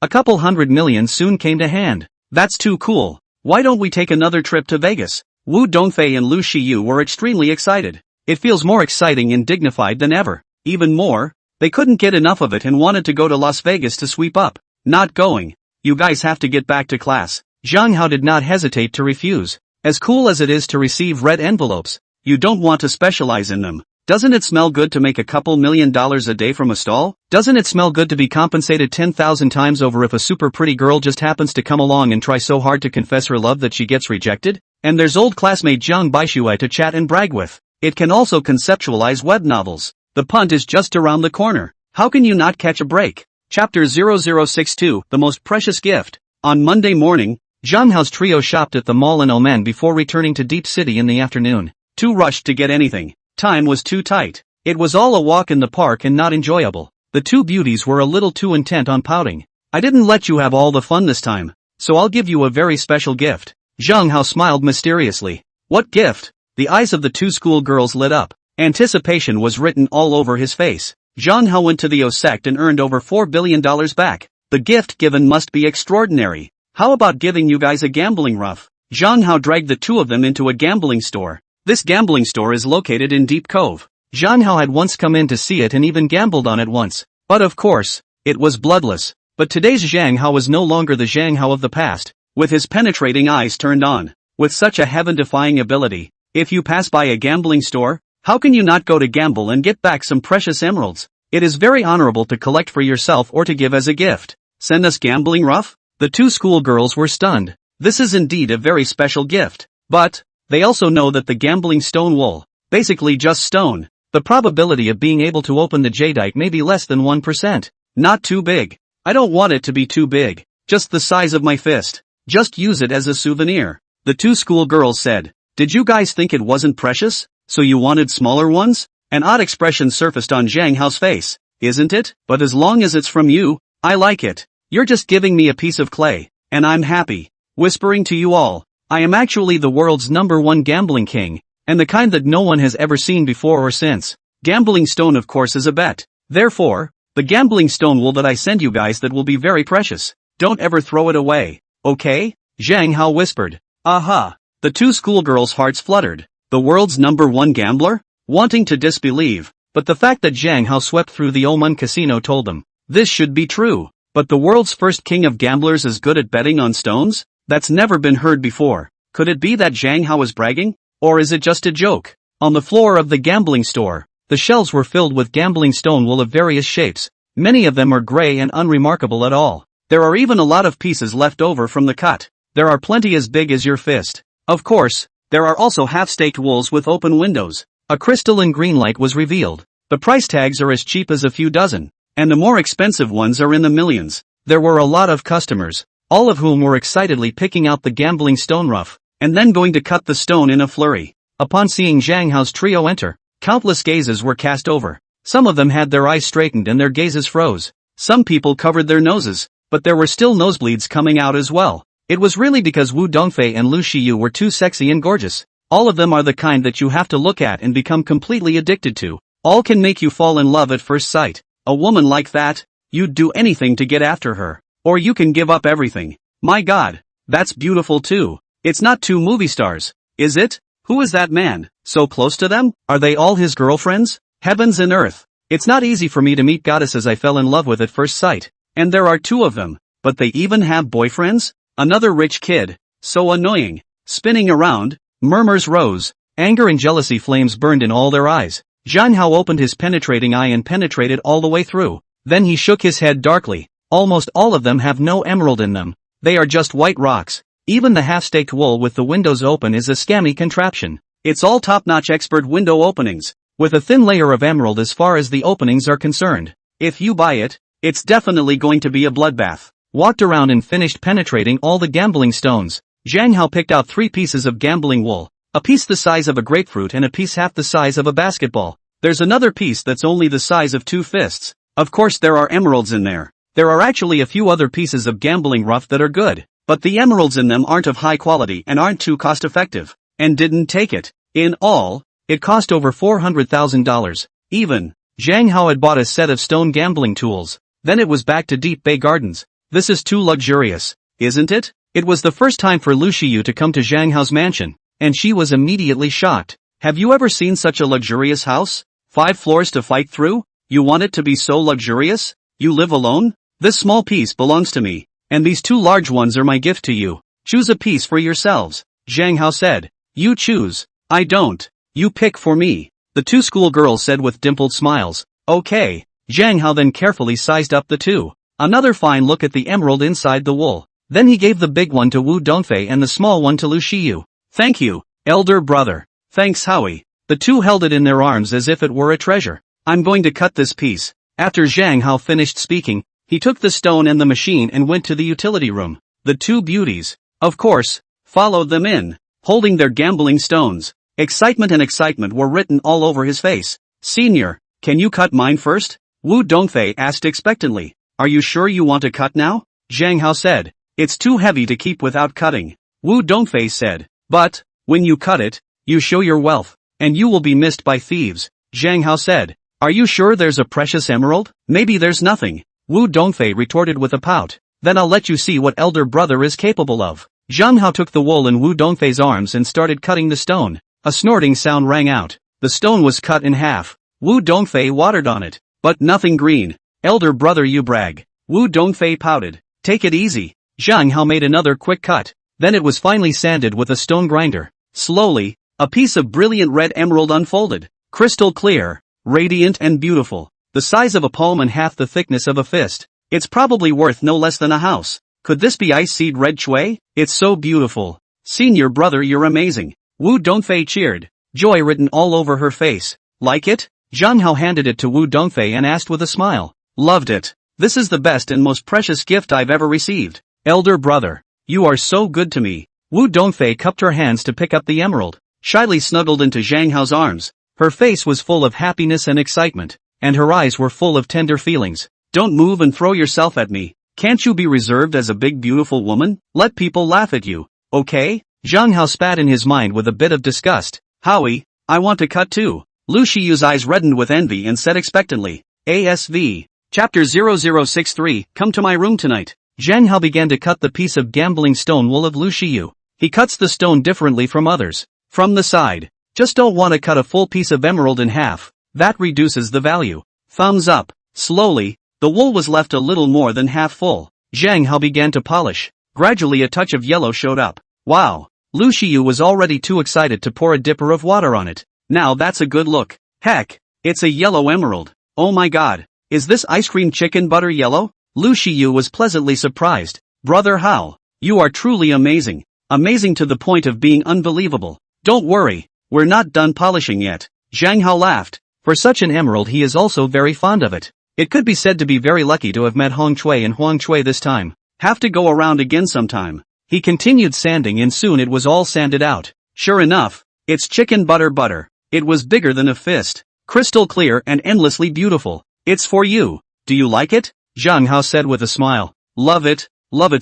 A couple $100 million soon came to hand. That's too cool. Why don't we take another trip to Vegas? Wu Dongfei and Lu Shiyu were extremely excited. It feels more exciting and dignified than ever. Even more, they couldn't get enough of it and wanted to go to Las Vegas to sweep up. Not going. You guys have to get back to class. Zhang Hao did not hesitate to refuse. As cool as it is to receive red envelopes, you don't want to specialize in them. Doesn't it smell good to make a couple $1 million a day from a stall? Doesn't it smell good to be compensated 10,000 times over if a super pretty girl just happens to come along and try so hard to confess her love that she gets rejected? And there's old classmate Zhang Baishui to chat and brag with. It can also conceptualize web novels. The punt is just around the corner. How can you not catch a break? Chapter 0062, The Most Precious Gift. On Monday morning, Zhang Hao's trio shopped at the mall in Omen before returning to Deep City in the afternoon. Too rushed to get anything. Time was too tight. It was all a walk in the park and not enjoyable. The 2 beauties were a little too intent on pouting. I didn't let you have all the fun this time, so I'll give you a very special gift. Zhang Hao smiled mysteriously. What gift? The eyes of the 2 schoolgirls lit up. Anticipation was written all over his face. Zhang Hao went to the OSEC and earned over $4 billion back. The gift given must be extraordinary. How about giving you guys a gambling rough? Zhang Hao dragged the 2 of them into a gambling store. This gambling store is located in Deep Cove. Zhang Hao had once come in to see it and even gambled on it once. But of course, it was bloodless. But today's Zhang Hao was no longer the Zhang Hao of the past, with his penetrating eyes turned on. With such a heaven-defying ability, if you pass by a gambling store, how can you not go to gamble and get back some precious emeralds? It is very honorable to collect for yourself or to give as a gift. Send us gambling rough? The 2 schoolgirls were stunned. This is indeed a very special gift. But they also know that the gambling stone will, basically just stone, the probability of being able to open the jadeite may be less than 1%. Not too big. I don't want it to be too big. Just the size of my fist. Just use it as a souvenir. The 2 schoolgirls said. Did you guys think it wasn't precious? So you wanted smaller ones? An odd expression surfaced on Zhang Hao's face. Isn't it? But as long as it's from you, I like it. You're just giving me a piece of clay, and I'm happy. Whispering to you all, I am actually the world's #1 gambling king, and the kind that no one has ever seen before or since. Gambling stone of course is a bet. Therefore, the gambling stone will that I send you guys that will be very precious. Don't ever throw it away. Okay? Zhang Hao whispered. Aha! The 2 schoolgirls' hearts fluttered. The world's #1 gambler? Wanting to disbelieve, but the fact that Zhang Hao swept through the Oman casino told them. This should be true. But the world's first king of gamblers is good at betting on stones? That's never been heard before. Could it be that Zhang Hao was bragging? Or is it just a joke? On the floor of the gambling store, the shelves were filled with gambling stone wool of various shapes. Many of them are gray and unremarkable at all. There are even a lot of pieces left over from the cut. There are plenty as big as your fist. Of course, there are also half-staked wools with open windows. A crystalline green light was revealed. The price tags are as cheap as a few dozen, and the more expensive ones are in the millions. There were a lot of customers, all of whom were excitedly picking out the gambling stone rough, and then going to cut the stone in a flurry. Upon seeing Zhang Hao's trio enter, countless gazes were cast over. Some of them had their eyes straightened and their gazes froze. Some people covered their noses, but there were still nosebleeds coming out as well. It was really because Wu Dongfei and Lu Shiyu were too sexy and gorgeous. All of them are the kind that you have to look at and become completely addicted to. All can make you fall in love at first sight. A woman like that, you'd do anything to get after her. Or you can give up everything. My God, that's beautiful too. It's not two movie stars, is it? Who is that man, so close to them? Are they all his girlfriends? Heavens and earth. It's not easy for me to meet goddesses I fell in love with at first sight. And there are two of them, but they even have boyfriends? Another rich kid. So annoying. Spinning around, murmurs rose. Anger and jealousy flames burned in all their eyes. Zhang Hao opened his penetrating eye and penetrated all the way through. Then he shook his head darkly. Almost all of them have no emerald in them. They are just white rocks. Even the half-staked wool with the windows open is a scammy contraption. It's all top-notch expert window openings, with a thin layer of emerald as far as the openings are concerned. If you buy it, it's definitely going to be a bloodbath. Walked around and finished penetrating all the gambling stones. Zhang Hao picked out 3 pieces of gambling wool, a piece the size of a grapefruit and a piece half the size of a basketball. There's another piece that's only the size of 2 fists. Of course there are emeralds in there. There are actually a few other pieces of gambling rough that are good, but the emeralds in them aren't of high quality and aren't too cost-effective, and didn't take it. In all, it cost over $400,000. Even, Zhang Hao had bought a set of stone gambling tools. Then it was back to Deep Bay Gardens. This is too luxurious, isn't it? It was the first time for Lu Shiyu to come to Zhang Hao's mansion, and she was immediately shocked. Have you ever seen such a luxurious house? 5 floors to fight through? You want it to be so luxurious? You live alone? This small piece belongs to me, and these 2 large ones are my gift to you. Choose a piece for yourselves, Zhang Hao said. You choose. I don't. You pick for me, the 2 schoolgirls said with dimpled smiles. Okay. Zhang Hao then carefully sized up the 2. Another fine look at the emerald inside the wool. Then he gave the big one to Wu Dongfei and the small one to Lu Shiyu. Thank you, elder brother. Thanks Howie. The 2 held it in their arms as if it were a treasure. I'm going to cut this piece. After Zhang Hao finished speaking, he took the stone and the machine and went to the utility room. The 2 beauties, of course, followed them in, holding their gambling stones. Excitement and excitement were written all over his face. Senior, can you cut mine first? Wu Dongfei asked expectantly. Are you sure you want to cut now? Zhang Hao said. It's too heavy to keep without cutting. Wu Dongfei said. But, when you cut it, you show your wealth, and you will be missed by thieves. Zhang Hao said. Are you sure there's a precious emerald? Maybe there's nothing. Wu Dongfei retorted with a pout. Then I'll let you see what elder brother is capable of. Zhang Hao took the wool in Wu Dongfei's arms and started cutting the stone. A snorting sound rang out. The stone was cut in half. Wu Dongfei watered on it. But nothing green. Elder brother you brag. Wu Dongfei pouted. Take it easy. Zhang Hao made another quick cut. Then it was finally sanded with a stone grinder. Slowly, a piece of brilliant red emerald unfolded. Crystal clear, radiant and beautiful. The size of a palm and half the thickness of a fist. It's probably worth no less than a house. Could this be ice seed red chui? It's so beautiful. Senior brother you're amazing. Wu Dongfei cheered. Joy written all over her face. Like it? Zhang Hao handed it to Wu Dongfei and asked with a smile. Loved it. This is the best and most precious gift I've ever received. Elder brother, you are so good to me. Wu Dongfei cupped her hands to pick up the emerald, shyly snuggled into Zhang Hao's arms. Her face was full of happiness and excitement, and her eyes were full of tender feelings. Don't move and throw yourself at me. Can't you be reserved as a big beautiful woman? Let people laugh at you, okay? Zhang Hao spat in his mind with a bit of disgust. Howie, I want to cut too. Lu Shiyu's eyes reddened with envy and said expectantly. ASV. Chapter 0063, come to my room tonight. Zhang Hao began to cut the piece of gambling stone wool of Lu Shiyu. He cuts the stone differently from others. From the side. Just don't want to cut a full piece of emerald in half. That reduces the value. Thumbs up. Slowly, the wool was left a little more than half full. Zhang Hao began to polish. Gradually a touch of yellow showed up. Wow. Lu Shiyu was already too excited to pour a dipper of water on it. Now that's a good look. Heck, it's a yellow emerald. Oh my god. Is this ice cream chicken butter yellow? Lu Shiyu was pleasantly surprised. Brother Hao, you are truly amazing. Amazing to the point of being unbelievable. Don't worry, we're not done polishing yet. Zhang Hao laughed. For such an emerald he is also very fond of it. It could be said to be very lucky to have met Hong Chui and Huang Chui this time. Have to go around again sometime. He continued sanding and soon it was all sanded out. Sure enough, it's chicken butter. It was bigger than a fist. Crystal clear and endlessly beautiful. It's for you. Do you like it? Zhang Hao said with a smile. Love it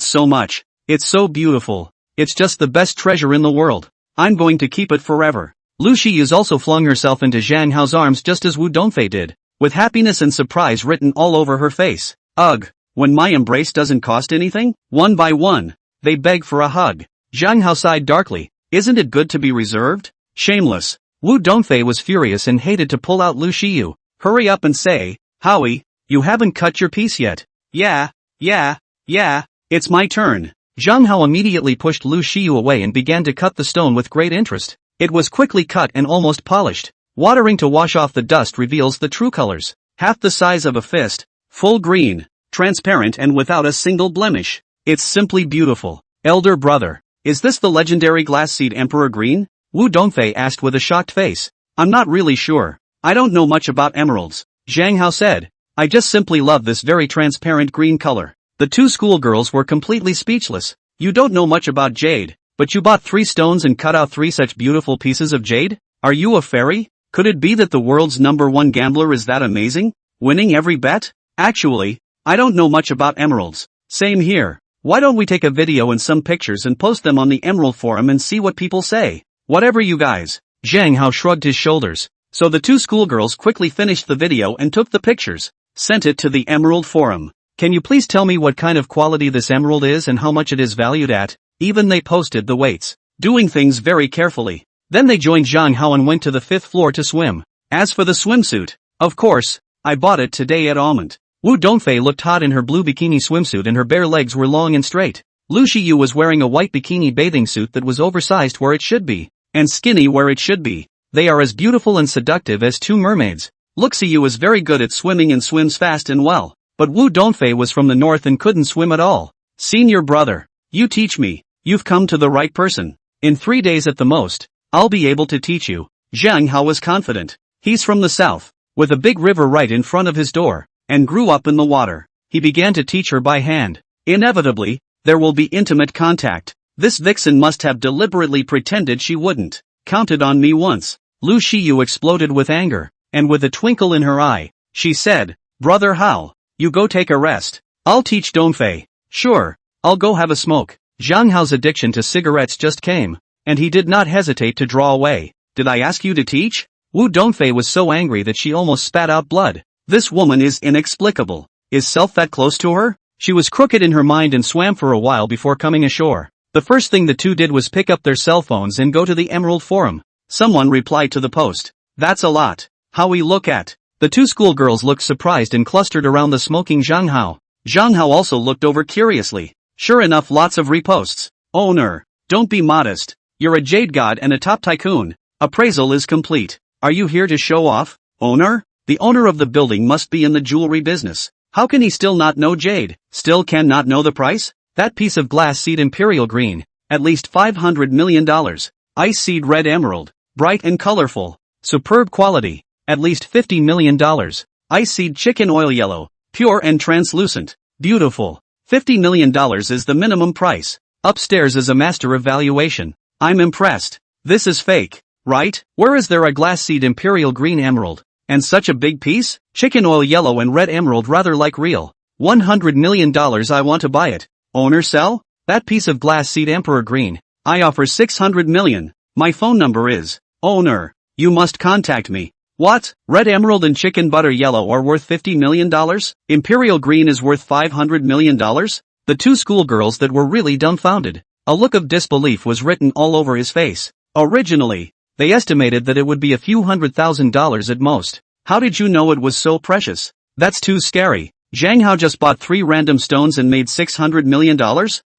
so much. It's so beautiful. It's just the best treasure in the world. I'm going to keep it forever. Lu Shiyu's also flung herself into Zhang Hao's arms just as Wu Dongfei did, with happiness and surprise written all over her face. Ugh, when my embrace doesn't cost anything? One by one, they beg for a hug. Zhang Hao sighed darkly. Isn't it good to be reserved? Shameless. Wu Dongfei was furious and hated to pull out Lu Shiyu. Hurry up and say, Howie, you haven't cut your piece yet. Yeah, it's my turn. Zhang Hao immediately pushed Lu Shiyu away and began to cut the stone with great interest. It was quickly cut and almost polished. Watering to wash off the dust reveals the true colors. Half the size of a fist, full green, transparent and without a single blemish. It's simply beautiful. Elder brother, is this the legendary glass seed Emperor Green? Wu Dongfei asked with a shocked face. I'm not really sure. I don't know much about emeralds, Zhang Hao said. I just simply love this very transparent green color. The two schoolgirls were completely speechless. You don't know much about jade, but you bought 3 stones and cut out 3 such beautiful pieces of jade? Are you a fairy? Could it be that the world's #1 gambler is that amazing? Winning every bet? Actually, I don't know much about emeralds. Same here. Why don't we take a video and some pictures and post them on the Emerald Forum and see what people say? Whatever you guys. Zhang Hao shrugged his shoulders. So the two schoolgirls quickly finished the video and took the pictures. Sent it to the Emerald Forum. Can you please tell me what kind of quality this emerald is and how much it is valued at? Even they posted the weights. Doing things very carefully. Then they joined Zhang Hao and went to the 5th floor to swim. As for the swimsuit, of course, I bought it today at Almond. Wu Dongfei looked hot in her blue bikini swimsuit and her bare legs were long and straight. Lu Shiyu was wearing a white bikini bathing suit that was oversized where it should be, and skinny where it should be. They are as beautiful and seductive as 2 mermaids. Look, Xiyu is very good at swimming and swims fast and well, but Wu Dongfei was from the north and couldn't swim at all. Senior brother, you teach me. You've come to the right person. In 3 days at the most, I'll be able to teach you. Zhang Hao was confident. He's from the south, with a big river right in front of his door, and grew up in the water. He began to teach her by hand. Inevitably, there will be intimate contact. This vixen must have deliberately pretended she wouldn't. Counted on me once. Lu Shiyu exploded with anger, and with a twinkle in her eye, she said, Brother Hao, you go take a rest. I'll teach Dongfei. Sure, I'll go have a smoke. Zhang Hao's addiction to cigarettes just came, and he did not hesitate to draw away. Did I ask you to teach? Wu Dongfei was so angry that she almost spat out blood. This woman is inexplicable. Is self that close to her? She was crooked in her mind and swam for a while before coming ashore. The first thing the two did was pick up their cell phones and go to the Emerald Forum. Someone replied to the post. That's a lot. How we look at. The two schoolgirls looked surprised and clustered around the smoking Zhang Hao. Zhang Hao also looked over curiously. Sure enough, lots of reposts. Owner, don't be modest. You're a jade god and a top tycoon. Appraisal is complete. Are you here to show off? Owner? The owner of the building must be in the jewelry business. How can he still not know jade? Still cannot know the price? That piece of glass seed imperial green. At least $500 million. Ice seed red emerald. Bright and colorful. Superb quality. At least $50 million. Ice seed chicken oil yellow. Pure and translucent. Beautiful. $50 million is the minimum price. Upstairs is a master evaluation. I'm impressed. This is fake, right? Where is there a glass seed imperial green emerald? And such a big piece? Chicken oil yellow and red emerald rather like real. $100 million. I want to buy it. Owner sell? That piece of glass seed emperor green. I offer $600 million. My phone number is. Owner, you must contact me. What? Red emerald and chicken butter yellow are worth $50 million? Imperial green is worth $500 million? The two schoolgirls that were really dumbfounded. A look of disbelief was written all over his face. Originally, they estimated that it would be a few $100,000 at most. How did you know it was so precious? That's too scary. Zhang Hao just bought 3 random stones and made $600 million?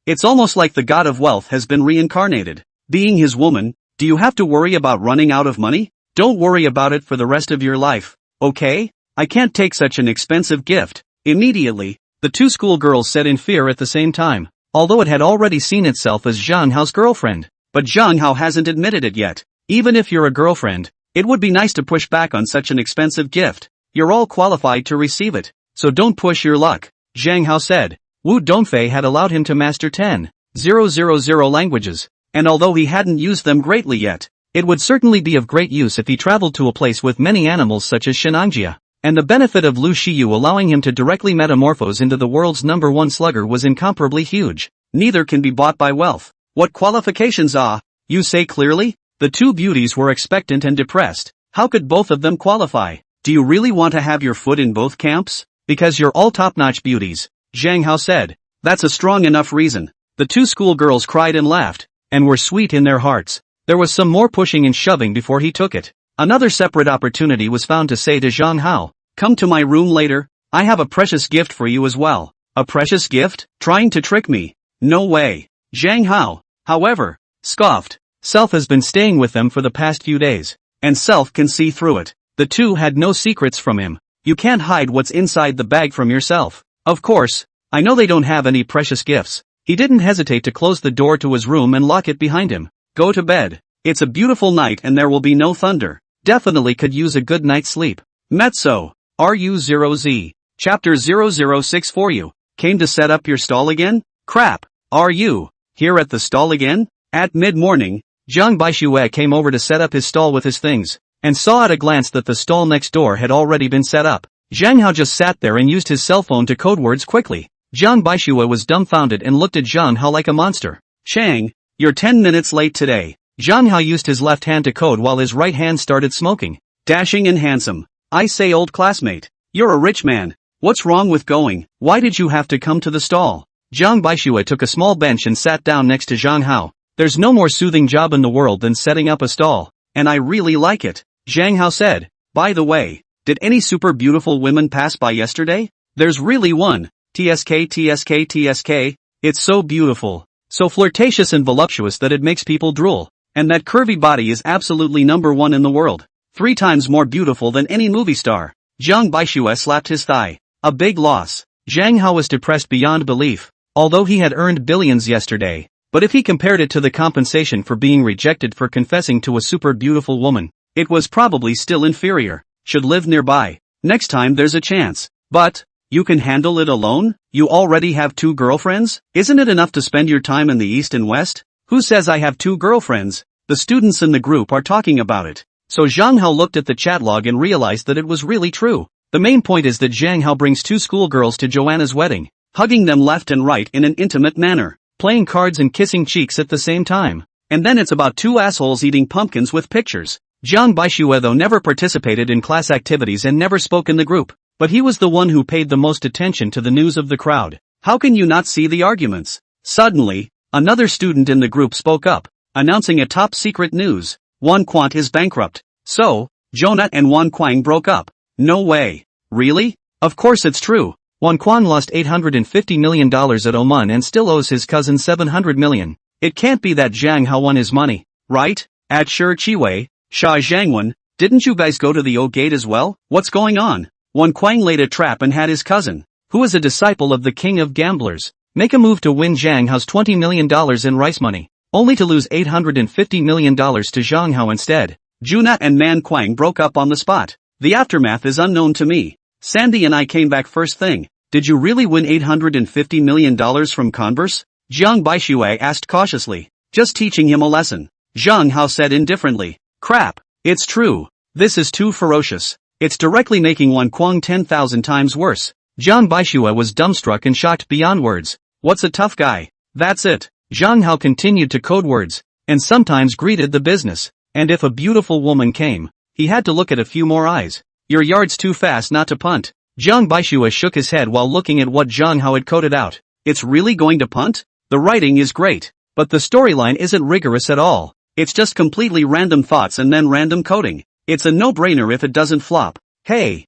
It's almost like the god of wealth has been reincarnated. Being his woman, do you have to worry about running out of money? Don't worry about it for the rest of your life, okay? I can't take such an expensive gift. Immediately, the two schoolgirls said in fear at the same time. although it had already seen itself as Zhang Hao's girlfriend. But Zhang Hao hasn't admitted it yet. Even if you're a girlfriend, it would be nice to push back on such an expensive gift. You're all qualified to receive it, so don't push your luck, Zhang Hao said. Wu Dongfei had allowed him to master 10,000 languages, and although he hadn't used them greatly yet, it would certainly be of great use if he traveled to a place with many animals such as Shenangjia. And the benefit of Lu Shiyu allowing him to directly metamorphose into the world's #1 slugger was incomparably huge. Neither can be bought by wealth. What qualifications are, you say clearly? The two beauties were expectant and depressed. How could both of them qualify? Do you really want to have your foot in both camps? Because you're all top-notch beauties, Zhang Hao said. That's a strong enough reason. The two schoolgirls cried and laughed, and were sweet in their hearts. There was some more pushing and shoving before he took it. Another separate opportunity was found to say to Zhang Hao, "Come to my room later, I have a precious gift for you as well." A precious gift? Trying to trick me? No way. Zhang Hao, however, scoffed. Self has been staying with them for the past few days, and Self can see through it. The two had no secrets from him. You can't hide what's inside the bag from yourself. Of course, I know they don't have any precious gifts. He didn't hesitate to close the door to his room and lock it behind him. Go to bed. It's a beautiful night and there will be no thunder. Definitely could use a good night's sleep. Mezzo. RU0Z. Chapter 006 for you. Came to set up your stall again? Crap. Are you here at the stall again? At mid-morning, Zhang Baixue came over to set up his stall with his things, and saw at a glance that the stall next door had already been set up. Zhang Hao just sat there and used his cell phone to code words quickly. Zhang Baixue was dumbfounded and looked at Zhang Hao like a monster. Chang, you're 10 minutes late today. Zhang Hao used his left hand to code while his right hand started smoking. Dashing and handsome. I say, old classmate. You're a rich man. What's wrong with going? Why did you have to come to the stall? Zhang Baixue took a small bench and sat down next to Zhang Hao. There's no more soothing job in the world than setting up a stall, and I really like it, Zhang Hao said. By the way, did any super beautiful women pass by yesterday? There's really one. TSK. It's so beautiful. So flirtatious and voluptuous that it makes people drool. And that curvy body is absolutely #1 in the world. 3 times more beautiful than any movie star. Zhang Baixue slapped his thigh. A big loss. Zhang Hao was depressed beyond belief. Although he had earned billions yesterday, but if he compared it to the compensation for being rejected for confessing to a super beautiful woman, it was probably still inferior. Should live nearby. Next time there's a chance. But, you can handle it alone? You already have 2 girlfriends? Isn't it enough to spend your time in the East and West? Who says I have 2 girlfriends? The students in the group are talking about it. So Zhang Hao looked at the chat log and realized that it was really true. The main point is that Zhang Hao brings 2 schoolgirls to Joanna's wedding, hugging them left and right in an intimate manner, playing cards and kissing cheeks at the same time. And then it's about 2 assholes eating pumpkins with pictures. Zhang Baixue though never participated in class activities and never spoke in the group, but he was the one who paid the most attention to the news of the crowd. How can you not see the arguments? Suddenly, another student in the group spoke up, announcing a top-secret news. Wan Quant is bankrupt. So, Jonah and Wan Quang broke up. No way. Really? Of course it's true. Wan Quan lost $850 million at Oman and still owes his cousin $700 million. It can't be that Zhang Hao won his money, right? At Shi Chiwei, Sha Zhangwen, didn't you guys go to the O Gate as well? What's going on? Wan Quang laid a trap and had his cousin, who is a disciple of the king of gamblers, make a move to win Zhang Hao's $20 million in rice money, only to lose $850 million to Zhang Hao instead. Juna and Man Quang broke up on the spot. The aftermath is unknown to me. Sandy and I came back first thing. Did you really win $850 million from Converse? Zhang Baixue asked cautiously. Just teaching him a lesson. Zhang Hao said indifferently. Crap. It's true. This is too ferocious. It's directly making Wan Quang 10,000 times worse. Zhang Baixue was dumbstruck and shocked beyond words. What's a tough guy? That's it. Zhang Hao continued to code words, and sometimes greeted the business. And if a beautiful woman came, he had to look at a few more eyes. Your yard's too fast not to punt. Zhang Baixue shook his head while looking at what Zhang Hao had coded out. It's really going to punt? The writing is great, but the storyline isn't rigorous at all. It's just completely random thoughts and then random coding. It's a no-brainer if it doesn't flop. Hey.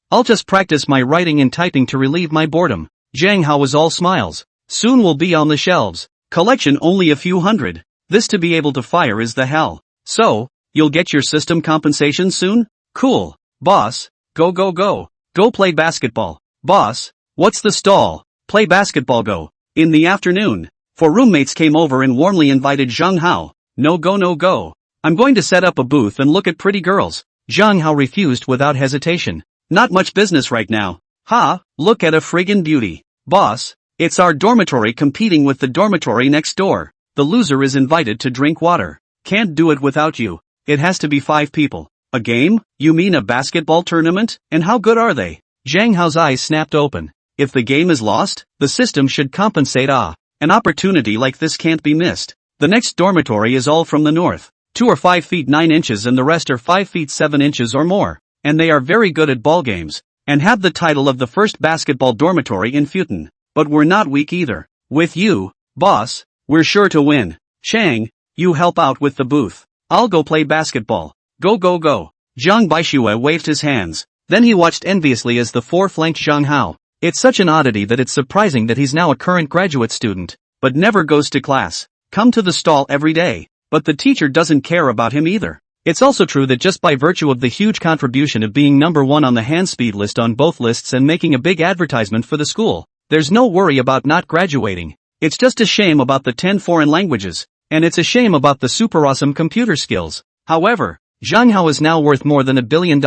I'll just practice my writing and typing to relieve my boredom. Zhang Hao was all smiles. Soon will be on the shelves. Collection only a few hundred. This to be able to fire is the hell. So, you'll get your system compensation soon? Cool. Boss, go. Go play basketball. Boss, what's the stall? Play basketball go. In the afternoon. 4 roommates came over and warmly invited Zhang Hao. No go no go. I'm going to set up a booth and look at pretty girls. Zhang Hao refused without hesitation. Not much business right now. Ha, look at a friggin' beauty. Boss, it's our dormitory competing with the dormitory next door. The loser is invited to drink water. Can't do it without you. It has to be 5 people. A game? You mean a basketball tournament? And how good are they? Zhang Hao's eyes snapped open. If the game is lost, the system should compensate. An opportunity like this can't be missed. The next dormitory is all from the north. 2 are 5 feet 9 inches and the rest are 5 feet 7 inches or more. And they are very good at ball games. And have the title of the first basketball dormitory in Futon. But we're not weak either. With you, boss, we're sure to win. Chang, you help out with the booth. I'll go play basketball. Go go go. Zhang Baixue waved his hands. Then he watched enviously as the 4 flanked Zhang Hao. It's such an oddity that it's surprising that he's now a current graduate student, but never goes to class. Come to the stall every day. But the teacher doesn't care about him either. It's also true that just by virtue of the huge contribution of being number 1 on the hand speed list on both lists and making a big advertisement for the school, there's no worry about not graduating. It's just a shame about the 10 foreign languages, and it's a shame about the super awesome computer skills. However, Zhang Hao is now worth more than $1 billion,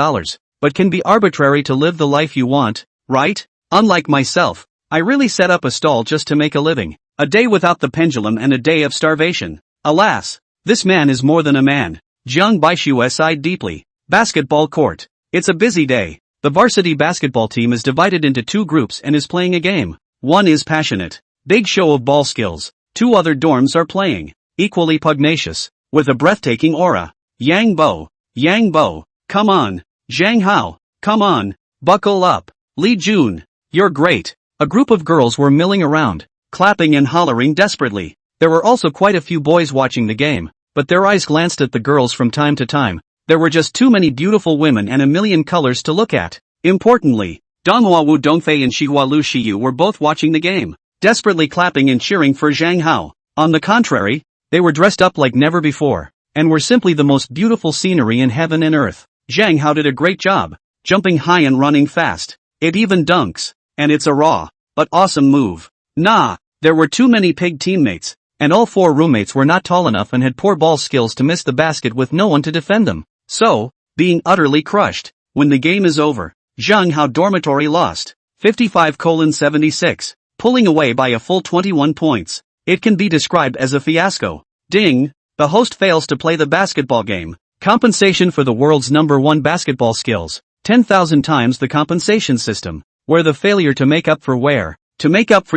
but can be arbitrary to live the life you want, right? Unlike myself, I really set up a stall just to make a living. A day without the pendulum and a day of starvation. Alas, this man is more than a man. Zhang Baixue sighed deeply. Basketball court. It's a busy day. The varsity basketball team is divided into 2 groups and is playing a game. One is passionate. Big show of ball skills. 2 other dorms are playing. Equally pugnacious. With a breathtaking aura. Yang Bo, come on. Zhang Hao, come on. Buckle up. Li Jun, you're great. A group of girls were milling around, clapping and hollering desperately. There were also quite a few boys watching the game, but their eyes glanced at the girls from time to time. There were just too many beautiful women and a million colors to look at. Importantly, Donghua Wu Dongfei and Xihua Lu Xiyu were both watching the game, desperately clapping and cheering for Zhang Hao. On the contrary, they were dressed up like never before, and were simply the most beautiful scenery in heaven and earth. Zhang Hao did a great job, jumping high and running fast. It even dunks, and it's a raw, but awesome move. Nah, there were too many pig teammates, and all 4 roommates were not tall enough and had poor ball skills to miss the basket with no one to defend them. So, being utterly crushed, when the game is over, Zhang Hao dormitory lost, 55-76, pulling away by a full 21 points. It can be described as a fiasco. Ding, the host fails to play the basketball game. Compensation for the world's #1 basketball skills, 10,000 times the compensation system, where the failure to make up for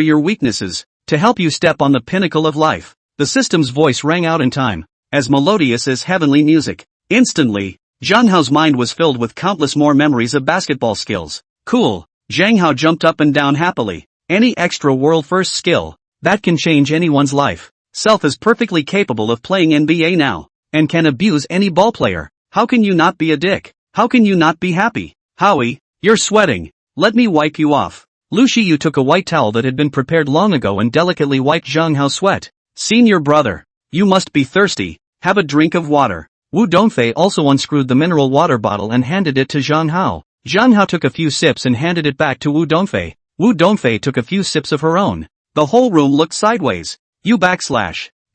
your weaknesses, to help you step on the pinnacle of life. The system's voice rang out in time, as melodious as heavenly music. Instantly, Zhang Hao's mind was filled with countless more memories of basketball skills. Cool, Zhang Hao jumped up and down happily. Any extra world-first skill, that can change anyone's life. Self is perfectly capable of playing NBA now, and can abuse any ballplayer. How can you not be a dick? How can you not be happy? Howie, you're sweating. Let me wipe you off. Lu Xiyu took a white towel that had been prepared long ago and delicately wiped Zhang Hao's sweat. Senior brother, you must be thirsty. Have a drink of water. Wu Dongfei also unscrewed the mineral water bottle and handed it to Zhang Hao. Zhang Hao took a few sips and handed it back to Wu Dongfei. Wu Dongfei took a few sips of her own. The whole room looked sideways.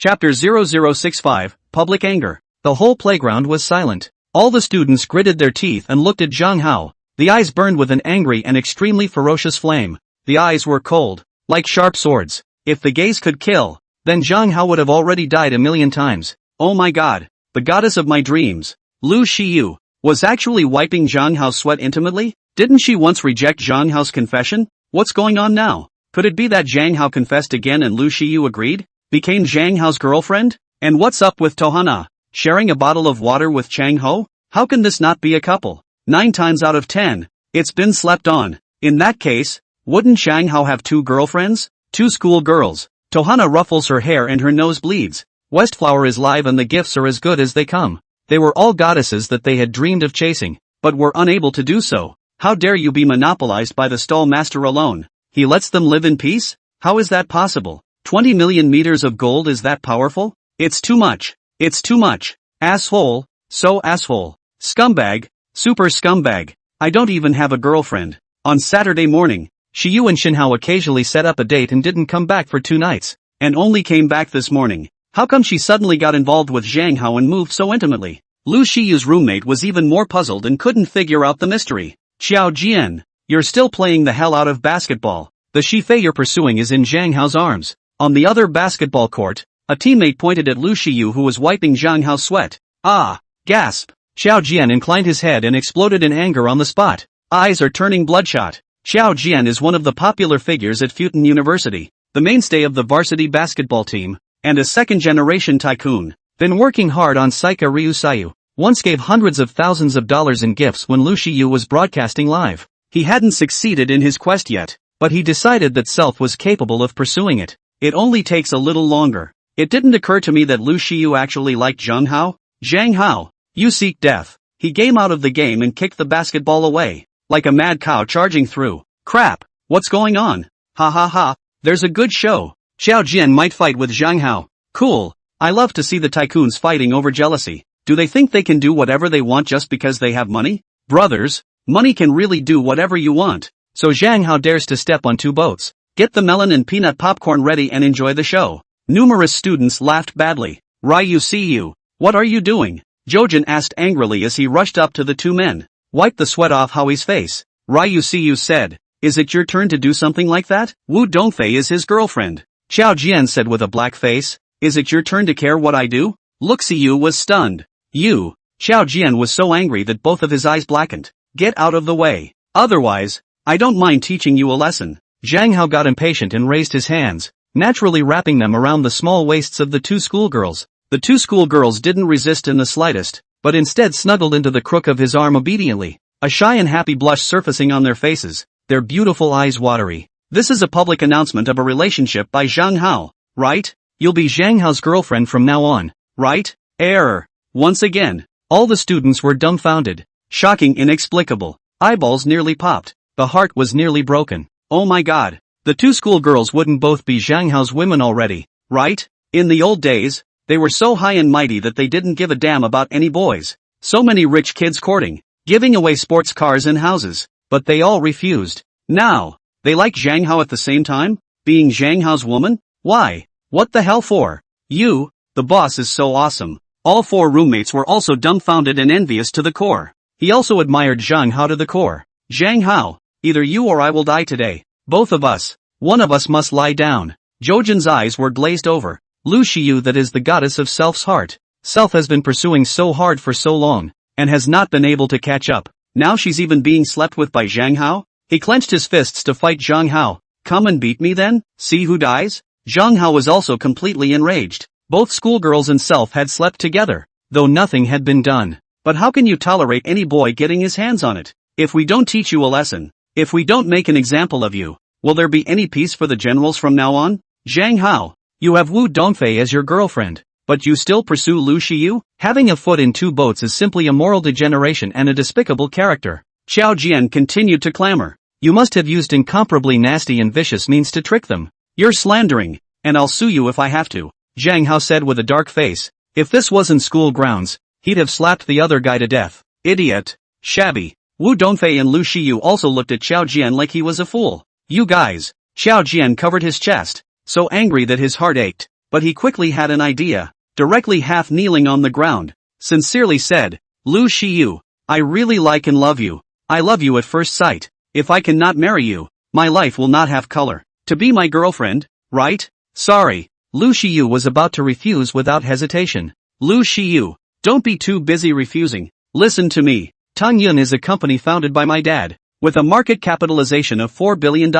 Chapter 0065, Public Anger. The whole playground was silent. All the students gritted their teeth and looked at Zhang Hao. The eyes burned with an angry and extremely ferocious flame. The eyes were cold, like sharp swords. If the gaze could kill, then Zhang Hao would have already died a million times. Oh my god, the goddess of my dreams. Lu Xiyu was actually wiping Zhang Hao's sweat intimately? Didn't she once reject Zhang Hao's confession? What's going on now? Could it be that Zhang Hao confessed again and Lu Xiyu agreed? Became Zhang Hao's girlfriend? And what's up with Tohana? Sharing a bottle of water with Chang Ho? How can this not be a couple? 9 times out of 10, it's been slept on. In that case, wouldn't Zhang Hao have 2 girlfriends? 2 school girls. Tohana ruffles her hair and her nose bleeds. Westflower is live and the gifts are as good as they come. They were all goddesses that they had dreamed of chasing, but were unable to do so. How dare you be monopolized by the stall master alone? He lets them live in peace? How is that possible? 20 million meters of gold, is that powerful? It's too much. It's too much. Asshole. So asshole. Scumbag. Super scumbag. I don't even have a girlfriend. On Saturday morning, Shiyu and Shinhao occasionally set up a date and didn't come back for 2 nights, and only came back this morning. How come she suddenly got involved with Zhang Hao and moved so intimately? Lu Shiyu's roommate was even more puzzled and couldn't figure out the mystery. Xiao Jian, you're still playing the hell out of basketball. The Shifei you're pursuing is in Zhang Hao's arms. On the other basketball court, a teammate pointed at Lu Shiyu who was wiping Zhang Hao's sweat. Ah! Gasp! Xiao Jian inclined his head and exploded in anger on the spot. Eyes are turning bloodshot. Xiao Jian is one of the popular figures at Futon University, the mainstay of the varsity basketball team, and a second-generation tycoon. Been working hard on Saika Ryu Sayu. Once gave hundreds of thousands of dollars in gifts when Lu Shiyu was broadcasting live. He hadn't succeeded in his quest yet, but he decided that self was capable of pursuing it. It only takes a little longer. It didn't occur to me that Lu Shiyu actually liked Zhang Hao. Zhang Hao, you seek death. He came out of the game and kicked the basketball away, like a mad cow charging through. Crap, what's going on? Ha ha ha, there's a good show. Xiao Jian might fight with Zhang Hao. Cool, I love to see the tycoons fighting over jealousy. Do they think they can do whatever they want just because they have money? Brothers, money can really do whatever you want. So Zhang Hao dares to step on 2 boats. Get the melon and peanut popcorn ready and enjoy the show. Numerous students laughed badly. Ryu see you. What are you doing? Jojin asked angrily as he rushed up to the 2 men. Wipe the sweat off Howie's face. Ryu see you said, is it your turn to do something like that? Wu Dongfei is his girlfriend. Xiao Jian said with a black face, is it your turn to care what I do? Look see you was stunned. You. Xiao Jian was so angry that both of his eyes blackened. Get out of the way. Otherwise, I don't mind teaching you a lesson. Zhang Hao got impatient and raised his hands, naturally wrapping them around the small waists of the 2 schoolgirls. The 2 schoolgirls didn't resist in the slightest, but instead snuggled into the crook of his arm obediently, a shy and happy blush surfacing on their faces, their beautiful eyes watery. This is a public announcement of a relationship by Zhang Hao, right? You'll be Zhang Hao's girlfriend from now on, right? Error. Once again, all the students were dumbfounded. Shocking, inexplicable. Eyeballs nearly popped. The heart was nearly broken. Oh my god. The 2 schoolgirls wouldn't both be Zhang Hao's women already, right? In the old days, they were so high and mighty that they didn't give a damn about any boys. So many rich kids courting, giving away sports cars and houses, but they all refused. Now, they like Zhang Hao at the same time? Being Zhang Hao's woman? Why? What the hell for? You, the boss is so awesome. All 4 roommates were also dumbfounded and envious to the core. He also admired Zhang Hao to the core. Zhang Hao, either you or I will die today. Both of us. One of us must lie down. Jojin's eyes were glazed over. Lu Shiyu, that is the goddess of self's heart. Self has been pursuing so hard for so long, and has not been able to catch up. Now she's even being slept with by Zhang Hao? He clenched his fists to fight Zhang Hao. Come and beat me then? See who dies? Zhang Hao was also completely enraged. Both schoolgirls and self had slept together, though nothing had been done. But how can you tolerate any boy getting his hands on it? If we don't teach you a lesson, if we don't make an example of you, will there be any peace for the generals from now on? Zhang Hao, you have Wu Dongfei as your girlfriend, but you still pursue Lu Shiyu? Having a foot in 2 boats is simply a moral degeneration and a despicable character. Xiao Jian continued to clamor. You must have used incomparably nasty and vicious means to trick them. You're slandering, and I'll sue you if I have to. Zhang Hao said with a dark face. If this wasn't school grounds, he'd have slapped the other guy to death. Idiot. Shabby. Wu Dongfei and Lu Shiyu also looked at Xiao Jian like he was a fool. You guys. Xiao Jian covered his chest, so angry that his heart ached, but he quickly had an idea. Directly half kneeling on the ground, sincerely said, Lu Shiyu, I really like and love you. I love you at first sight. If I cannot marry you, my life will not have color. To be my girlfriend, right? Sorry. Lu Shiyu was about to refuse without hesitation. Lu Shiyu, don't be too busy refusing. Listen to me. Tang Yun is a company founded by my dad, with a market capitalization of $4 billion.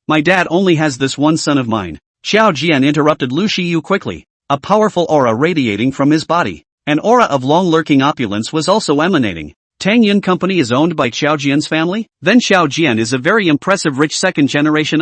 My dad only has this one son of mine. Xiao Jian interrupted Lu Shiyu quickly, a powerful aura radiating from his body. An aura of long-lurking opulence was also emanating. Tang Yun Company is owned by Xiao Jian's family? Then Xiao Jian is a very impressive rich second-generation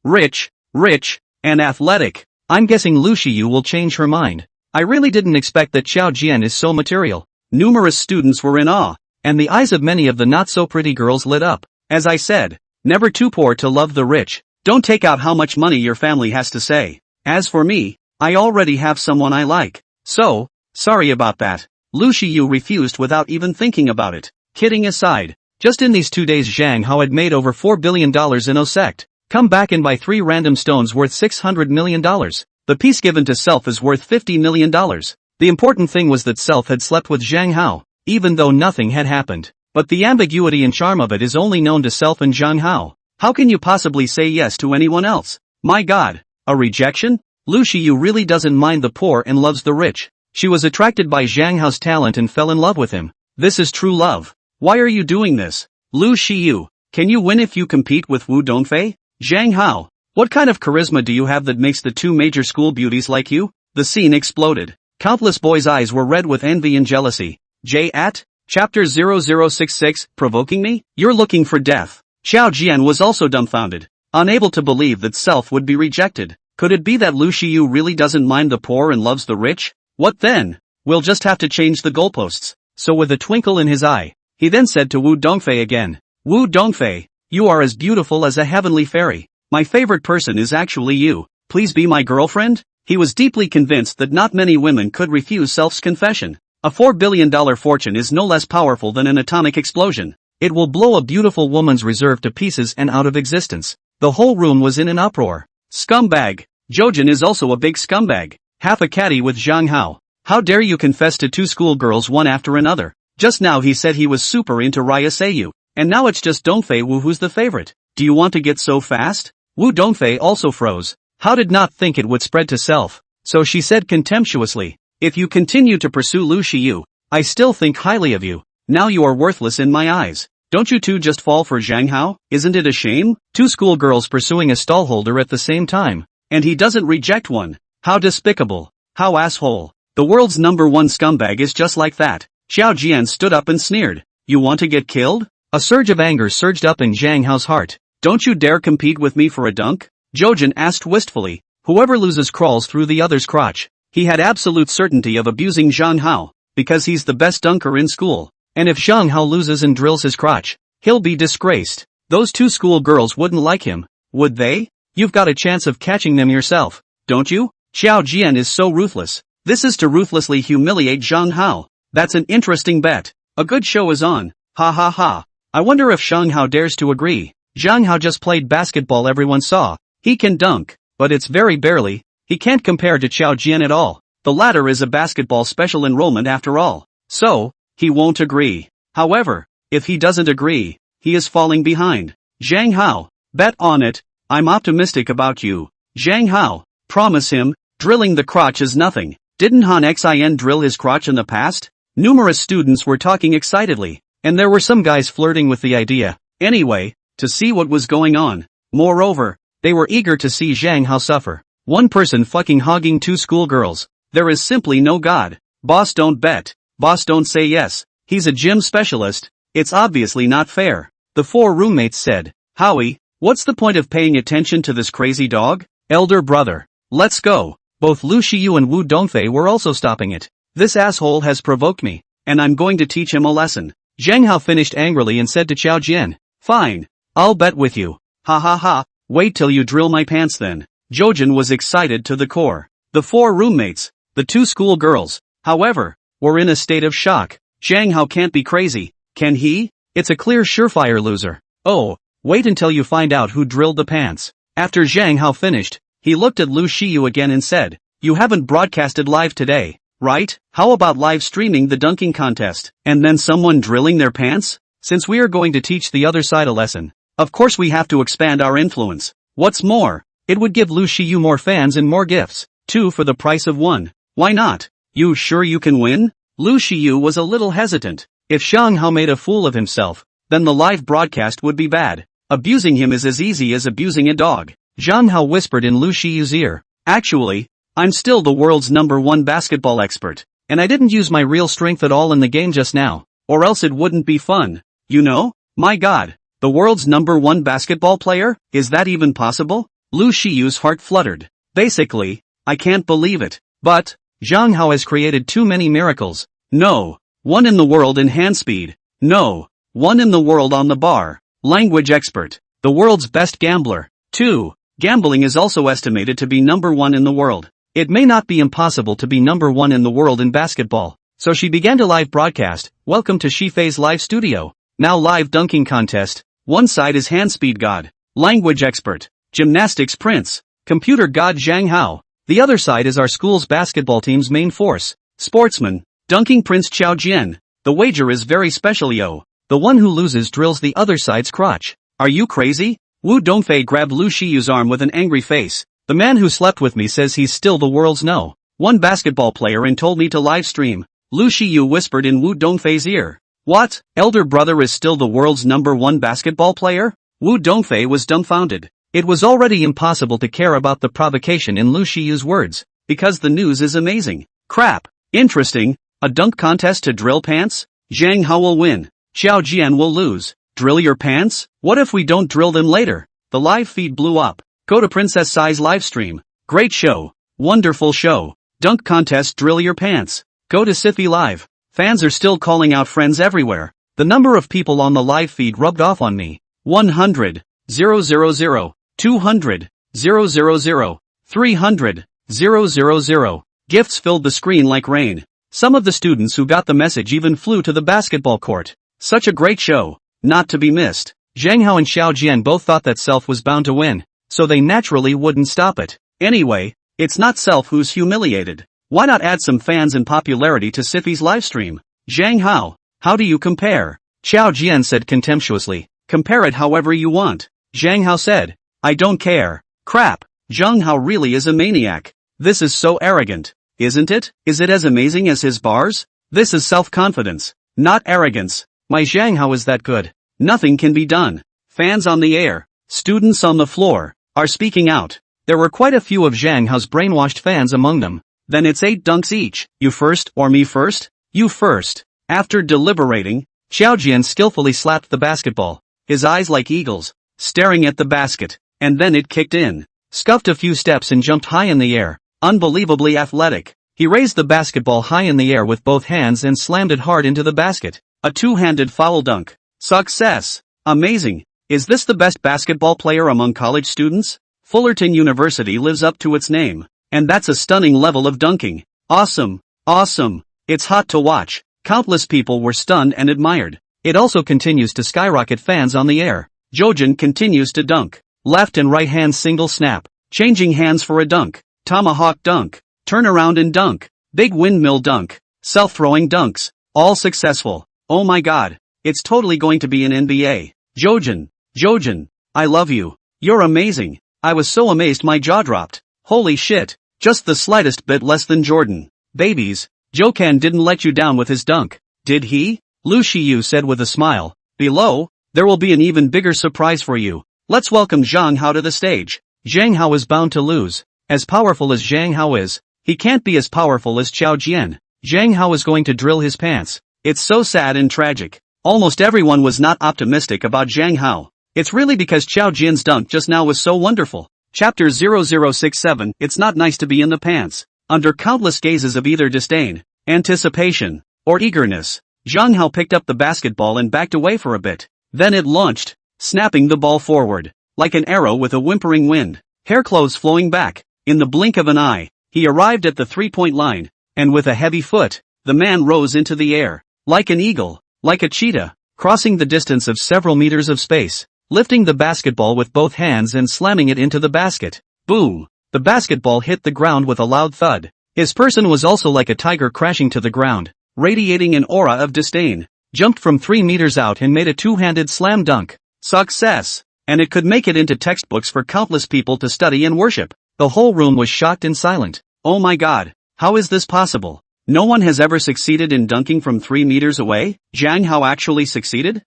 rich, and athletic. I'm guessing Lu Shiyu will change her mind. I really didn't expect that Xiao Jian is so material. Numerous students were in awe, and the eyes of many of the not-so-pretty girls lit up. As I said, never too poor to love the rich. Don't take out how much money your family has to say. As for me, I already have someone I like. So, sorry about that. Lu Shiyu refused without even thinking about it. Kidding aside, Just in these 2 days Zhang Hao had made over $4 billion in OSEC. Come back and buy 3 random stones worth $600 million. The piece given to Self is worth $50 million. The important thing was that Self had slept with Zhang Hao, even though nothing had happened. But the ambiguity and charm of it is only known to Self and Zhang Hao. How can you possibly say yes to anyone else? My God. A rejection? Lu Shiyu really doesn't mind the poor and loves the rich. She was attracted by Zhang Hao's talent and fell in love with him. This is true love. Why are you doing this? Lu Shiyu, can you win if you compete with Wu Dongfei? Zhang Hao, what kind of charisma do you have that makes the 2 major school beauties like you? The scene exploded. Countless boys' eyes were red with envy and jealousy. Chapter 0066, provoking me? You're looking for death. Xiao Jian was also dumbfounded, unable to believe that Self would be rejected. Could it be that Lu Shiyu really doesn't mind the poor and loves the rich? What then? We'll just have to change the goalposts. So with a twinkle in his eye, he then said to Wu Dongfei again, Wu Dongfei, you are as beautiful as a heavenly fairy. My favorite person is actually you. Please be my girlfriend? He was deeply convinced that not many women could refuse Self's confession. A $4 billion fortune is no less powerful than an atomic explosion. It will blow a beautiful woman's reserve to pieces and out of existence. The whole room was in an uproar. Scumbag. Jojen is also a big scumbag. Half a caddy with Zhang Hao. How dare you confess to 2 schoolgirls one after another? Just now he said he was super into Raya Seiyu, and now it's just Dongfei Wu who's the favorite. Do you want to get so fast? Wu Dongfei also froze. How did not think it would spread to Self? So she said contemptuously, if you continue to pursue Lu Shiyu, I still think highly of you. Now you are worthless in my eyes. Don't you 2 just fall for Zhang Hao? Isn't it a shame? 2 schoolgirls pursuing a stallholder at the same time. And he doesn't reject one. How despicable. How asshole. The world's #1 scumbag is just like that. Xiao Jian stood up and sneered. You want to get killed? A surge of anger surged up in Zhang Hao's heart. Don't you dare compete with me for a dunk? Jojen asked wistfully. Whoever loses crawls through the other's crotch. He had absolute certainty of abusing Zhang Hao, because he's the best dunker in school. And if Zhang Hao loses and drills his crotch, he'll be disgraced. Those 2 school girls wouldn't like him, would they? You've got a chance of catching them yourself, don't you? Xiao Jian is so ruthless. This is to ruthlessly humiliate Zhang Hao. That's an interesting bet. A good show is on. Ha ha ha. I wonder if Zhang Hao dares to agree. Zhang Hao just played basketball everyone saw. He can dunk, but it's very barely. He can't compare to Xiao Jian at all. The latter is a basketball special enrollment after all. So, he won't agree. However, if he doesn't agree, he is falling behind. Zhang Hao, bet on it. I'm optimistic about you. Zhang Hao, promise him, drilling the crotch is nothing. Didn't Han Xin drill his crotch in the past? Numerous students were talking excitedly, and there were some guys flirting with the idea. Anyway, to see what was going on. Moreover, they were eager to see Zhang Hao suffer. One person fucking hogging 2 schoolgirls. There is simply no God. Boss don't bet. Boss don't say yes. He's a gym specialist. It's obviously not fair. The 4 roommates said, Howie, what's the point of paying attention to this crazy dog? Elder brother. Let's go. Both Lu Shiyu and Wu Dongfei were also stopping it. This asshole has provoked me, and I'm going to teach him a lesson. Zhang Hao finished angrily and said to Xiao Jian, fine. I'll bet with you. Ha ha ha. Wait till you drill my pants then. Jojen was excited to the core. The 4 roommates, the 2 school girls, however, were in a state of shock. Zhang Hao can't be crazy, can he? It's a clear surefire loser. Oh, wait until you find out who drilled the pants. After Zhang Hao finished, he looked at Lu Shiyu again and said, you haven't broadcasted live today, right? How about live streaming the dunking contest, and then someone drilling their pants? Since we are going to teach the other side a lesson, of course we have to expand our influence. What's more, it would give Lu Shiyu more fans and more gifts, 2 for the price of 1. Why not? You sure you can win? Lu Shiyu was a little hesitant. If Zhang Hao made a fool of himself, then the live broadcast would be bad. Abusing him is as easy as abusing a dog. Zhang Hao whispered in Lu Shiyu's ear. Actually, I'm still the world's #1 basketball expert, and I didn't use my real strength at all in the game just now, or else it wouldn't be fun. You know? My God, the world's #1 basketball player? Is that even possible? Lu Shiyu's heart fluttered. Basically, I can't believe it. But, Zhang Hao has created too many miracles. No. 1 in the world in hand speed. No. 1 in the world on the bar. Language expert. The world's best gambler. 2. Gambling is also estimated to be #1 in the world. It may not be impossible to be #1 in the world in basketball. So she began to live broadcast. Welcome to Shifei's live studio. Now live dunking contest. One side is hand speed god, language expert, gymnastics prince, computer god Zhang Hao. The other side is our school's basketball team's main force, sportsman, dunking prince Qiao Jian. The wager is very special yo. The one who loses drills the other side's crotch. Are you crazy? Wu Dongfei grabbed Lu Shiyu's arm with an angry face. The man who slept with me says he's still the world's #1 basketball player and told me to live stream. Lu Shiyu whispered in Wu Dongfei's ear. What? Elder brother is still the world's #1 basketball player? Wu Dongfei was dumbfounded. It was already impossible to care about the provocation in Lu Shiyu's words, because the news is amazing. Crap. Interesting. A dunk contest to drill pants? Zhang Hao will win. Qiao Jian will lose. Drill your pants? What if we don't drill them later? The live feed blew up. Go to Princess Sai's livestream. Great show. Wonderful show. Dunk contest drill your pants. Go to Siffy Live. Fans are still calling out friends everywhere. The number of people on the live feed rubbed off on me. 100, 000, 200, 000, 300, 000. Gifts filled the screen like rain. Some of the students who got the message even flew to the basketball court. Such a great show. Not to be missed. Zhang Hao and Xiao Jian both thought that Self was bound to win, so they naturally wouldn't stop it. Anyway, it's not Self who's humiliated. Why not add some fans and popularity to Siffy's livestream? Zhang Hao, how do you compare? Xiao Jian said contemptuously. Compare it however you want. Zhang Hao said. I don't care. Crap. Zhang Hao really is a maniac. This is so arrogant. Isn't it? Is it as amazing as his bars? This is self-confidence, not arrogance. My Zhang Hao is that good. Nothing can be done. Fans on the air, students on the floor, are speaking out. There were quite a few of Zhang Hao's brainwashed fans among them. Then it's 8 dunks each. You first or me first? You first. After deliberating, Qiao Jian skillfully slapped the basketball, his eyes like eagles, staring at the basket, and then it kicked in. Scuffed a few steps and jumped high in the air, unbelievably athletic. He raised the basketball high in the air with both hands and slammed it hard into the basket. A two-handed foul dunk. Success! Amazing! Is this the best basketball player among college students? Fullerton University lives up to its name. And that's a stunning level of dunking. Awesome! Awesome! It's hot to watch. Countless people were stunned and admired. It also continues to skyrocket fans on the air. Jojin continues to dunk. Left and right hand single snap. Changing hands for a dunk. Tomahawk dunk. Turn around and dunk. Big windmill dunk. Self-throwing dunks. All successful. Oh my god. It's totally going to be an NBA. Jojin, I love you. You're amazing. I was so amazed my jaw dropped. Holy shit. Just the slightest bit less than Jordan. Babies, Jokan didn't let you down with his dunk, did he? Lu Shiyu said with a smile. Below, there will be an even bigger surprise for you. Let's welcome Zhang Hao to the stage. Zhang Hao is bound to lose. As powerful as Zhang Hao is, he can't be as powerful as Qiao Jian. Zhang Hao is going to drill his pants. It's so sad and tragic. Almost everyone was not optimistic about Zhang Hao. It's really because Qiao Jian's dunk just now was so wonderful. Chapter 0067. It's not nice to be in the pants. Under countless gazes of either disdain, anticipation, or eagerness, Zhang Hao picked up the basketball and backed away for a bit. Then it launched, snapping the ball forward, like an arrow with a whimpering wind. Hair clothes flowing back. In the blink of an eye, he arrived at the three-point line, and with a heavy foot, the man rose into the air. Like an eagle, like a cheetah, crossing the distance of several meters of space, lifting the basketball with both hands and slamming it into the basket. Boom! The basketball hit the ground with a loud thud. His person was also like a tiger crashing to the ground, radiating an aura of disdain. Jumped from 3 meters out and made a two-handed slam dunk. Success! And it could make it into textbooks for countless people to study and worship. The whole room was shocked and silent. Oh my god, how is this possible? No one has ever succeeded in dunking from 3 meters away? Zhang Hao actually succeeded?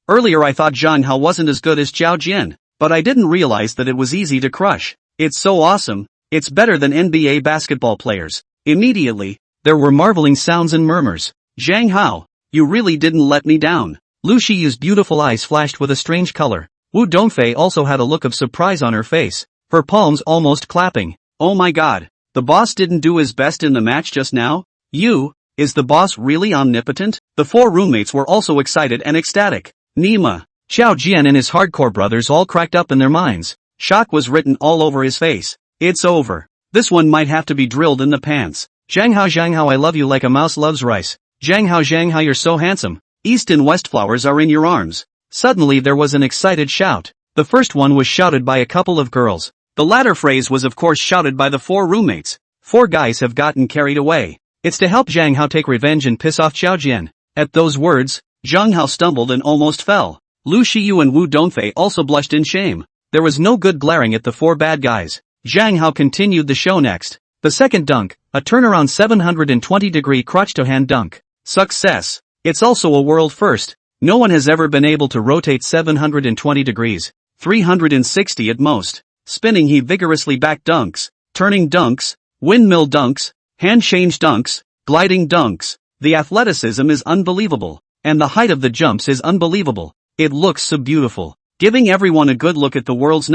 Earlier I thought Zhang Hao wasn't as good as Qiao Jian, but I didn't realize that it was easy to crush. It's so awesome. It's better than NBA basketball players. Immediately, there were marveling sounds and murmurs. Zhang Hao, you really didn't let me down. Lu Shiyu's beautiful eyes flashed with a strange color. Wu Dongfei also had a look of surprise on her face, her palms almost clapping. Oh my god, the boss didn't do his best in the match just now? Is the boss really omnipotent? The 4 roommates were also excited and ecstatic. Nima, Xiao Jian and his hardcore brothers all cracked up in their minds. Shock was written all over his face. It's over. This one might have to be drilled in the pants. Zhang Hao, I love you like a mouse loves rice. Zhang Hao, you're so handsome. East and West flowers are in your arms. Suddenly there was an excited shout. The first one was shouted by a couple of girls. The latter phrase was of course shouted by the 4 roommates. 4 guys have gotten carried away. It's to help Zhang Hao take revenge and piss off Xiao Jian. At those words, Zhang Hao stumbled and almost fell. Lu Shiyu and Wu Dongfei also blushed in shame. There was no good glaring at the 4 bad guys. Zhang Hao continued the show next. The second dunk, a turnaround 720-degree crotch to hand dunk. Success. It's also a world first. No one has ever been able to rotate 720 degrees. 360 at most. Spinning he vigorously back dunks, turning dunks, windmill dunks, hand change dunks, gliding dunks. The athleticism is unbelievable. And the height of the jumps is unbelievable. It looks so beautiful. Giving everyone a good look at the world's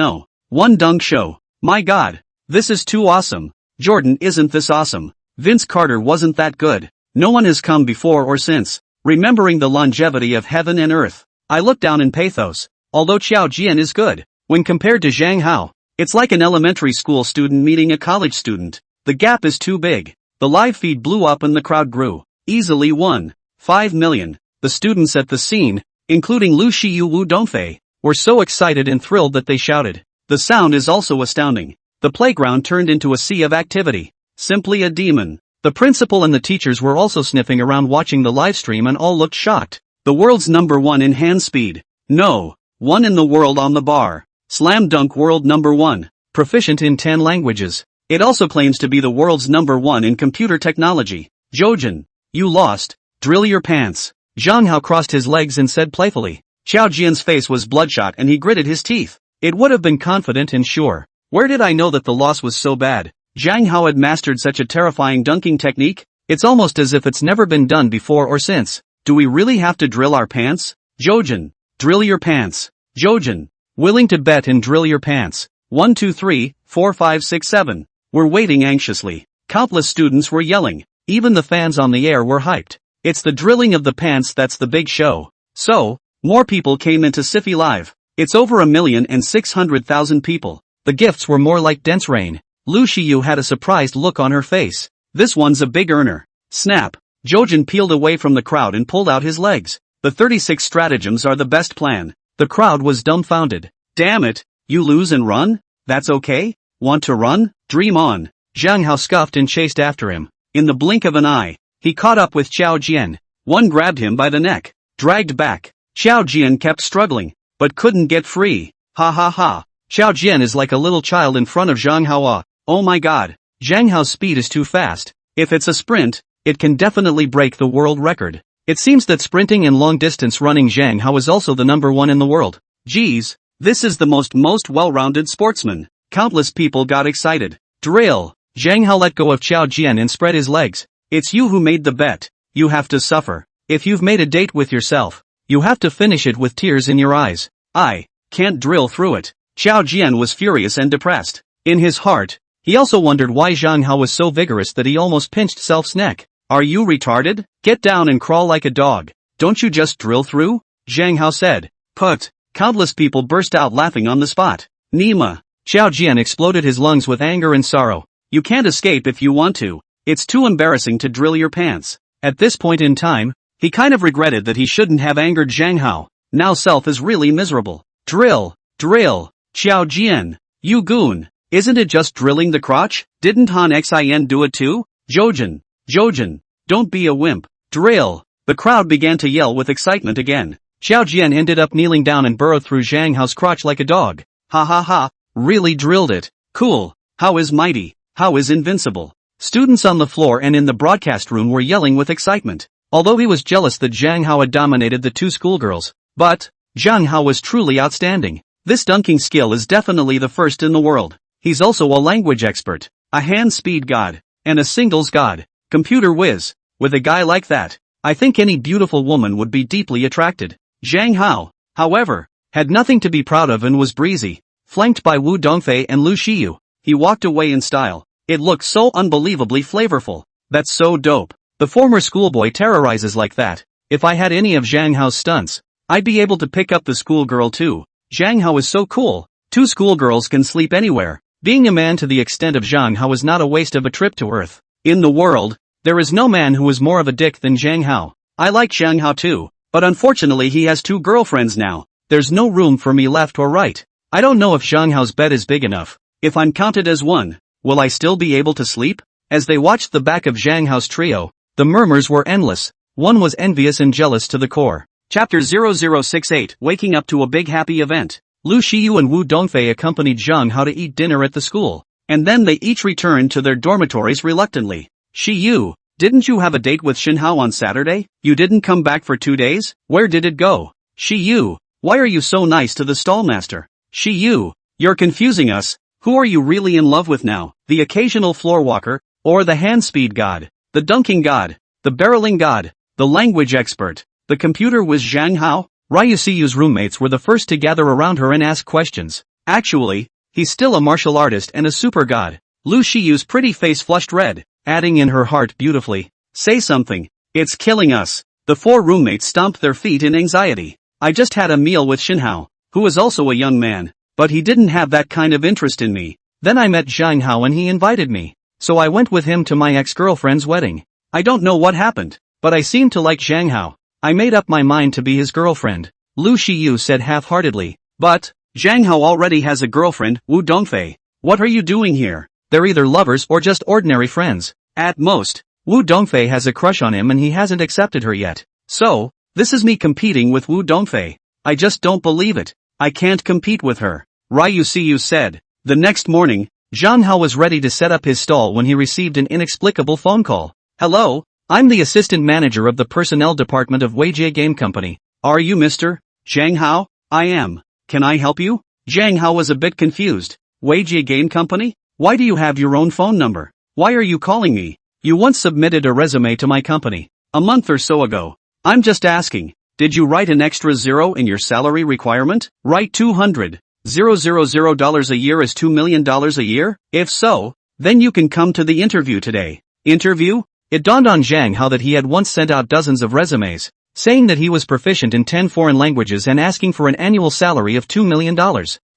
one dunk show. My god. This is too awesome. Jordan, isn't this awesome? Vince Carter wasn't that good. No one has come before or since. Remembering the longevity of heaven and earth, I look down in pathos. Although Xiao Jian is good, when compared to Zhang Hao, it's like an elementary school student meeting a college student. The gap is too big. The live feed blew up and the crowd grew. Easily 1.5 million. The students at the scene, including Lu Shiyu Wu Dongfei, were so excited and thrilled that they shouted. The sound is also astounding. The playground turned into a sea of activity. Simply a demon. The principal and the teachers were also sniffing around watching the live stream and all looked shocked. The world's #1 in hand speed. No. 1 in the world on the bar. Slam dunk world #1. Proficient in 10 languages. It also claims to be the world's #1 in computer technology. Jojin. You lost. Drill your pants. Zhang Hao crossed his legs and said playfully. Xiao Jian's face was bloodshot and he gritted his teeth. It would have been confident and sure. Where did I know that the loss was so bad? Zhang Hao had mastered such a terrifying dunking technique. It's almost as if it's never been done before or since. Do we really have to drill our pants? Jojin. Drill your pants. Jojin. Willing to bet and drill your pants. 1 2 3 4 5 6 7. We're waiting anxiously. Countless students were yelling. Even the fans on the air were hyped. It's the drilling of the pants that's the big show. So, more people came into Siffy Live. It's over 1,600,000 people. The gifts were more like dense rain. Lu Shiyu had a surprised look on her face. This one's a big earner. Snap. Jojin peeled away from the crowd and pulled out his legs. The 36 stratagems are the best plan. The crowd was dumbfounded. Damn it, you lose and run? That's okay? Want to run? Dream on. Zhang Hao scuffed and chased after him. In the blink of an eye, he caught up with Xiao Jian. One grabbed him by the neck, dragged back. Xiao Jian kept struggling, but couldn't get free. Ha ha ha. Xiao Jian is like a little child in front of Zhang Hao. Oh my god. Zhang Hao's speed is too fast. If it's a sprint, it can definitely break the world record. It seems that sprinting and long-distance running Zhang Hao is also the #1 in the world. Geez, this is the most well-rounded sportsman. Countless people got excited. Drill. Zhang Hao let go of Xiao Jian and spread his legs. It's you who made the bet. You have to suffer. If you've made a date with yourself, you have to finish it with tears in your eyes. I can't drill through it. Xiao Jian was furious and depressed. In his heart, he also wondered why Zhang Hao was so vigorous that he almost pinched Self's neck. Are you retarded? Get down and crawl like a dog. Don't you just drill through? Zhang Hao said. Put. Countless people burst out laughing on the spot. Nima. Xiao Jian exploded his lungs with anger and sorrow. You can't escape if you want to. It's too embarrassing to drill your pants. At this point in time, he kind of regretted that he shouldn't have angered Zhang Hao. Now Self is really miserable. Drill. Drill. Xiao Jian. You goon. Isn't it just drilling the crotch? Didn't Han Xin do it too? Jojin. Jojin. Don't be a wimp. Drill. The crowd began to yell with excitement again. Xiao Jian ended up kneeling down and burrowed through Zhang Hao's crotch like a dog. Ha ha ha. Really drilled it. Cool. How is mighty. How is invincible. Students on the floor and in the broadcast room were yelling with excitement. Although he was jealous that Zhang Hao had dominated the 2 schoolgirls. But, Zhang Hao was truly outstanding. This dunking skill is definitely the first in the world. He's also a language expert, a hand speed god, and a singles god. Computer whiz. With a guy like that, I think any beautiful woman would be deeply attracted. Zhang Hao, however, had nothing to be proud of and was breezy. Flanked by Wu Dongfei and Lu Shiyu, he walked away in style. It looked so unbelievably flavorful. That's so dope. The former schoolboy terrorizes like that. If I had any of Zhang Hao's stunts, I'd be able to pick up the schoolgirl too. Zhang Hao is so cool. 2 schoolgirls can sleep anywhere. Being a man to the extent of Zhang Hao is not a waste of a trip to Earth. In the world, there is no man who is more of a dick than Zhang Hao. I like Zhang Hao too. But unfortunately he has 2 girlfriends now. There's no room for me left or right. I don't know if Zhang Hao's bed is big enough. If I'm counted as one, will I still be able to sleep? As they watched the back of Zhang Hao's trio, the murmurs were endless. One was envious and jealous to the core. Chapter 0068, Waking Up to a Big Happy Event. Lu Xiyu and Wu Dongfei accompanied Zhang Hao to eat dinner at the school, and then they each returned to their dormitories reluctantly. Xiyu, didn't you have a date with Xin Hao on Saturday? You didn't come back for 2 days? Where did it go? Xiyu, why are you so nice to the stallmaster? Xiyu, you're confusing us. Who are you really in love with now? The occasional floor walker, or the hand speed god, the dunking god, the barreling god, the language expert, the computer whiz Zhang Hao? Ryu Xiyu's roommates were the first to gather around her and ask questions. Actually, he's still a martial artist and a super god. Lu Xiyu's pretty face flushed red, adding in her heart beautifully, say something, it's killing us. The 4 roommates stomped their feet in anxiety. I just had a meal with Xin Hao, who is also a young man, but he didn't have that kind of interest in me. Then I met Zhang Hao and he invited me, so I went with him to my ex-girlfriend's wedding. I don't know what happened, but I seemed to like Zhang Hao. I made up my mind to be his girlfriend, Lu Xiyu said half-heartedly. But, Zhang Hao already has a girlfriend, Wu Dongfei. What are you doing here? They're either lovers or just ordinary friends. At most, Wu Dongfei has a crush on him and he hasn't accepted her yet. So, this is me competing with Wu Dongfei. I just don't believe it. I can't compete with her, Ryu Xiyu said. The next morning, Zhang Hao was ready to set up his stall when he received an inexplicable phone call. Hello, I'm the assistant manager of the personnel department of Weijie Game Company. Are you Mr. Zhang Hao? I am. Can I help you? Zhang Hao was a bit confused. Weijie Game Company? Why do you have your own phone number? Why are you calling me? You once submitted a resume to my company. A month or so ago. I'm just asking. Did you write an extra 0 in your salary requirement? Write $200,000 a year is $2 million a year? If so, then you can come to the interview today. Interview? It dawned on Zhang Hao that he had once sent out dozens of resumes, saying that he was proficient in 10 foreign languages and asking for an annual salary of $2 million.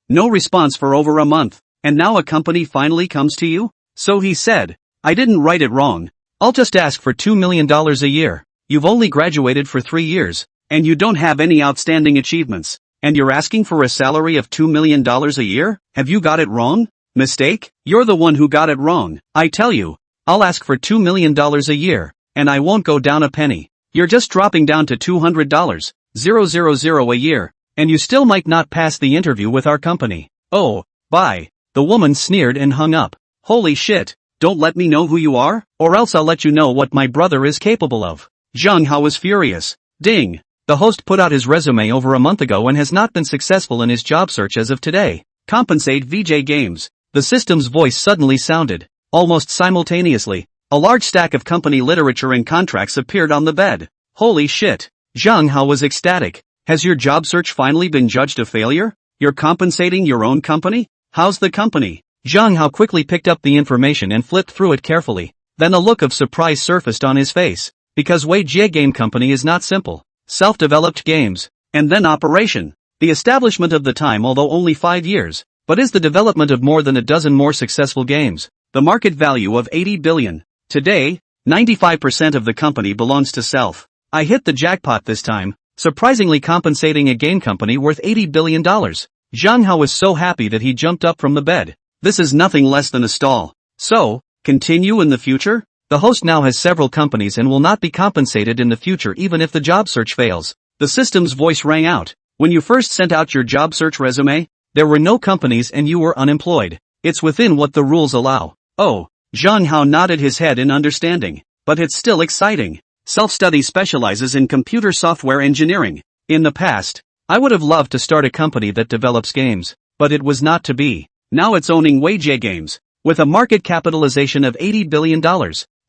No response for over a month, and now a company finally comes to you? So he said, I didn't write it wrong. I'll just ask for $2 million a year. You've only graduated for 3 years, and you don't have any outstanding achievements, and you're asking for a salary of $2 million a year? Have you got it wrong? Mistake? You're the one who got it wrong. I tell you, I'll ask for $2 million a year, and I won't go down a penny. You're just dropping down to $200,000 a year, and you still might not pass the interview with our company. Oh, bye. The woman sneered and hung up. Holy shit, don't let me know who you are, or else I'll let you know what my brother is capable of. Zhang Hao was furious. Ding. The host put out his resume over a month ago and has not been successful in his job search as of today. Compensate VJ Games. The system's voice suddenly sounded. Almost simultaneously, a large stack of company literature and contracts appeared on the bed. Holy shit. Zhang Hao was ecstatic. Has your job search finally been judged a failure? You're compensating your own company? How's the company? Zhang Hao quickly picked up the information and flipped through it carefully. Then a look of surprise surfaced on his face. Because Weijie Game Company is not simple. Self-developed games. And then operation. The establishment of the time although only 5 years, but is the development of more than a dozen more successful games. The market value of 80 billion. Today, 95% of the company belongs to Self. I hit the jackpot this time, surprisingly compensating a game company worth $80 billion. Zhang Hao was so happy that he jumped up from the bed. This is nothing less than a stall. So, continue in the future? The host now has several companies and will not be compensated in the future even if the job search fails. The system's voice rang out. When you first sent out your job search resume, there were no companies and you were unemployed. It's within what the rules allow. Oh, Zhang Hao nodded his head in understanding. But it's still exciting. Self-study specializes in computer software engineering. In the past, I would have loved to start a company that develops games, but it was not to be. Now it's owning Weijie Games, with a market capitalization of $80 billion.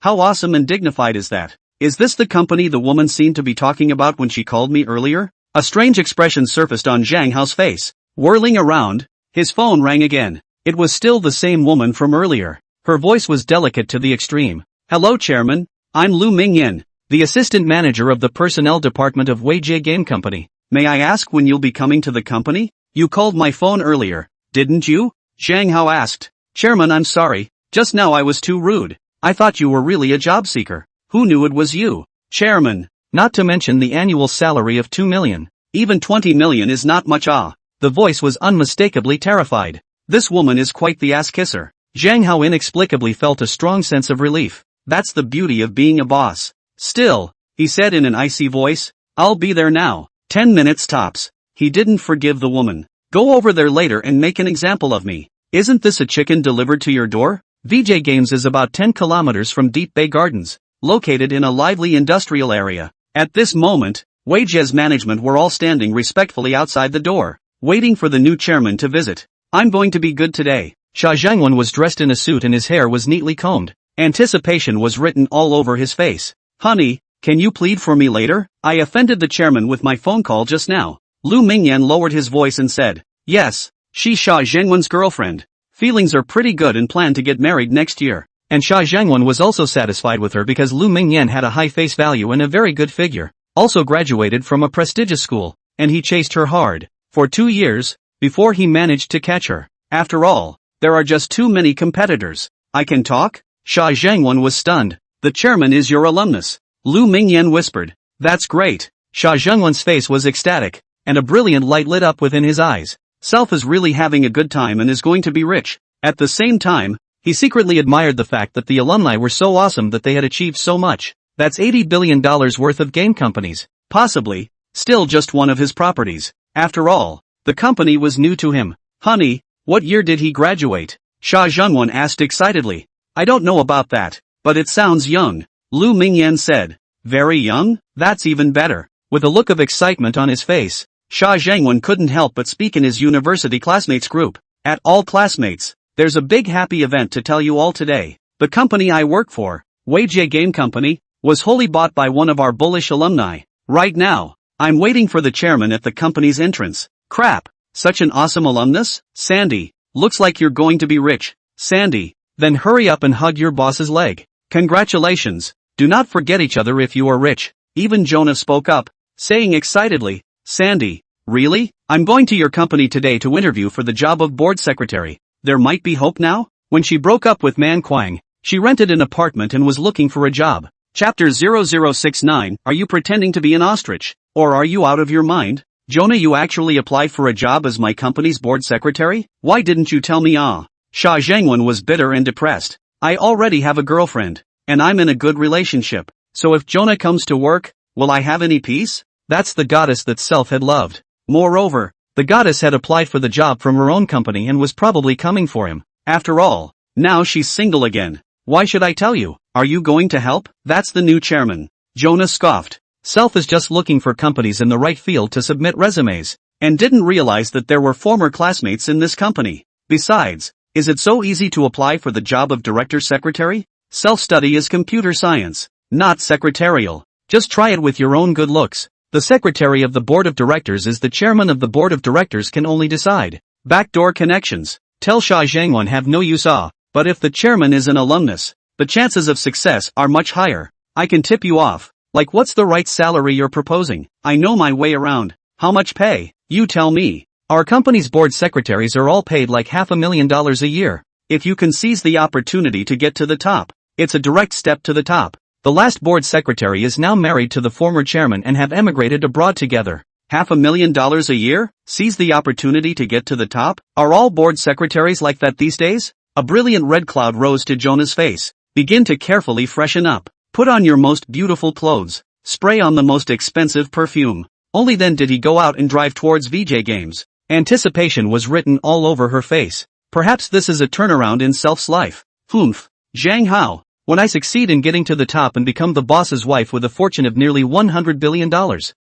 How awesome and dignified is that? Is this the company the woman seemed to be talking about when she called me earlier? A strange expression surfaced on Zhang Hao's face. Whirling around, his phone rang again. It was still the same woman from earlier. Her voice was delicate to the extreme. Hello Chairman, I'm Lu Mingyan, the assistant manager of the personnel department of Weijie Game Company. May I ask when you'll be coming to the company? You called my phone earlier, didn't you? Zhang Hao asked. Chairman, I'm sorry, just now I was too rude. I thought you were really a job seeker. Who knew it was you? Chairman, Not to mention the annual salary of 2 million. Even 20 million is not much. The voice was unmistakably terrified. This woman is quite the ass-kisser. Zhang Hao inexplicably felt a strong sense of relief. That's the beauty of being a boss. Still, he said in an icy voice, I'll be there now. 10 minutes tops. He didn't forgive the woman. Go over there later and make an example of me. Isn't this a chicken delivered to your door? VJ Games is about 10 kilometers from Deep Bay Gardens, located in a lively industrial area. At this moment, Weije's management were all standing respectfully outside the door, waiting for the new chairman to visit. I'm going to be good today. Xia Zhangwen was dressed in a suit and his hair was neatly combed. Anticipation was written all over his face. Honey, can you plead for me later? I offended the chairman with my phone call just now. Lu Mingyan lowered his voice and said, yes, she's Xia Zhangwen's girlfriend. Feelings are pretty good and plan to get married next year. And Xia Zhangwen was also satisfied with her because Lu Mingyan had a high face value and a very good figure. Also graduated from a prestigious school, and he chased her hard, for 2 years, before he managed to catch her. After all, there are just too many competitors. I can talk? Xia Zhangwen was stunned. The chairman is your alumnus. Lu Mingyan whispered. That's great. Xia Zhangwen's face was ecstatic, and a brilliant light lit up within his eyes. Self is really having a good time and is going to be rich. At the same time, he secretly admired the fact that the alumni were so awesome that they had achieved so much. That's $80 billion worth of game companies. Possibly, still just one of his properties. After all, the company was new to him. Honey, what year did he graduate? Xia Zhangwen asked excitedly. I don't know about that, but it sounds young. Lu Mingyan said. Very young? That's even better. With a look of excitement on his face, Xia Zhangwen couldn't help but speak in his university classmates group. At all classmates, there's a big happy event to tell you all today. The company I work for, Weijie Game Company, was wholly bought by one of our bullish alumni. Right now, I'm waiting for the chairman at the company's entrance. Crap, such an awesome alumnus? Sandy, looks like you're going to be rich. Sandy, then hurry up and hug your boss's leg. Congratulations, do not forget each other if you are rich. Even Jonah spoke up, saying excitedly, Sandy, really? I'm going to your company today to interview for the job of board secretary. There might be hope now? When she broke up with Man Kuang, she rented an apartment and was looking for a job. Chapter 0069, Are you pretending to be an ostrich? Or are you out of your mind? Jonah, you actually applied for a job as my company's board secretary? Why didn't you tell me? Xia Zhangwen was bitter and depressed. I already have a girlfriend, and I'm in a good relationship. So if Jonah comes to work, will I have any peace? That's the goddess that Self had loved. Moreover, the goddess had applied for the job from her own company and was probably coming for him. After all, now she's single again. Why should I tell you? Are you going to help? That's the new chairman. Jonah scoffed. Self is just looking for companies in the right field to submit resumes, and didn't realize that there were former classmates in this company. Besides, is it so easy to apply for the job of director secretary? Self-study is computer science, not secretarial. Just try it with your own good looks. The secretary of the board of directors is the chairman of the board of directors can only decide. Backdoor connections. Tell Xia Zhangwen have no use. But if the chairman is an alumnus, the chances of success are much higher. I can tip you off. Like, what's the right salary you're proposing? I know my way around. How much pay? You tell me. Our company's board secretaries are all paid like $500,000 a year. If you can seize the opportunity to get to the top, it's a direct step to the top. The last board secretary is now married to the former chairman and have emigrated abroad together. $500,000 a year? Seize the opportunity to get to the top? Are all board secretaries like that these days? A brilliant red cloud rose to Jonah's face. Begin to carefully freshen up. Put on your most beautiful clothes. Spray on the most expensive perfume. Only then did he go out and drive towards VJ Games. Anticipation was written all over her face. Perhaps this is a turnaround in Self's life. Humph. Zhang Hao. When I succeed in getting to the top and become the boss's wife with a fortune of nearly $100 billion,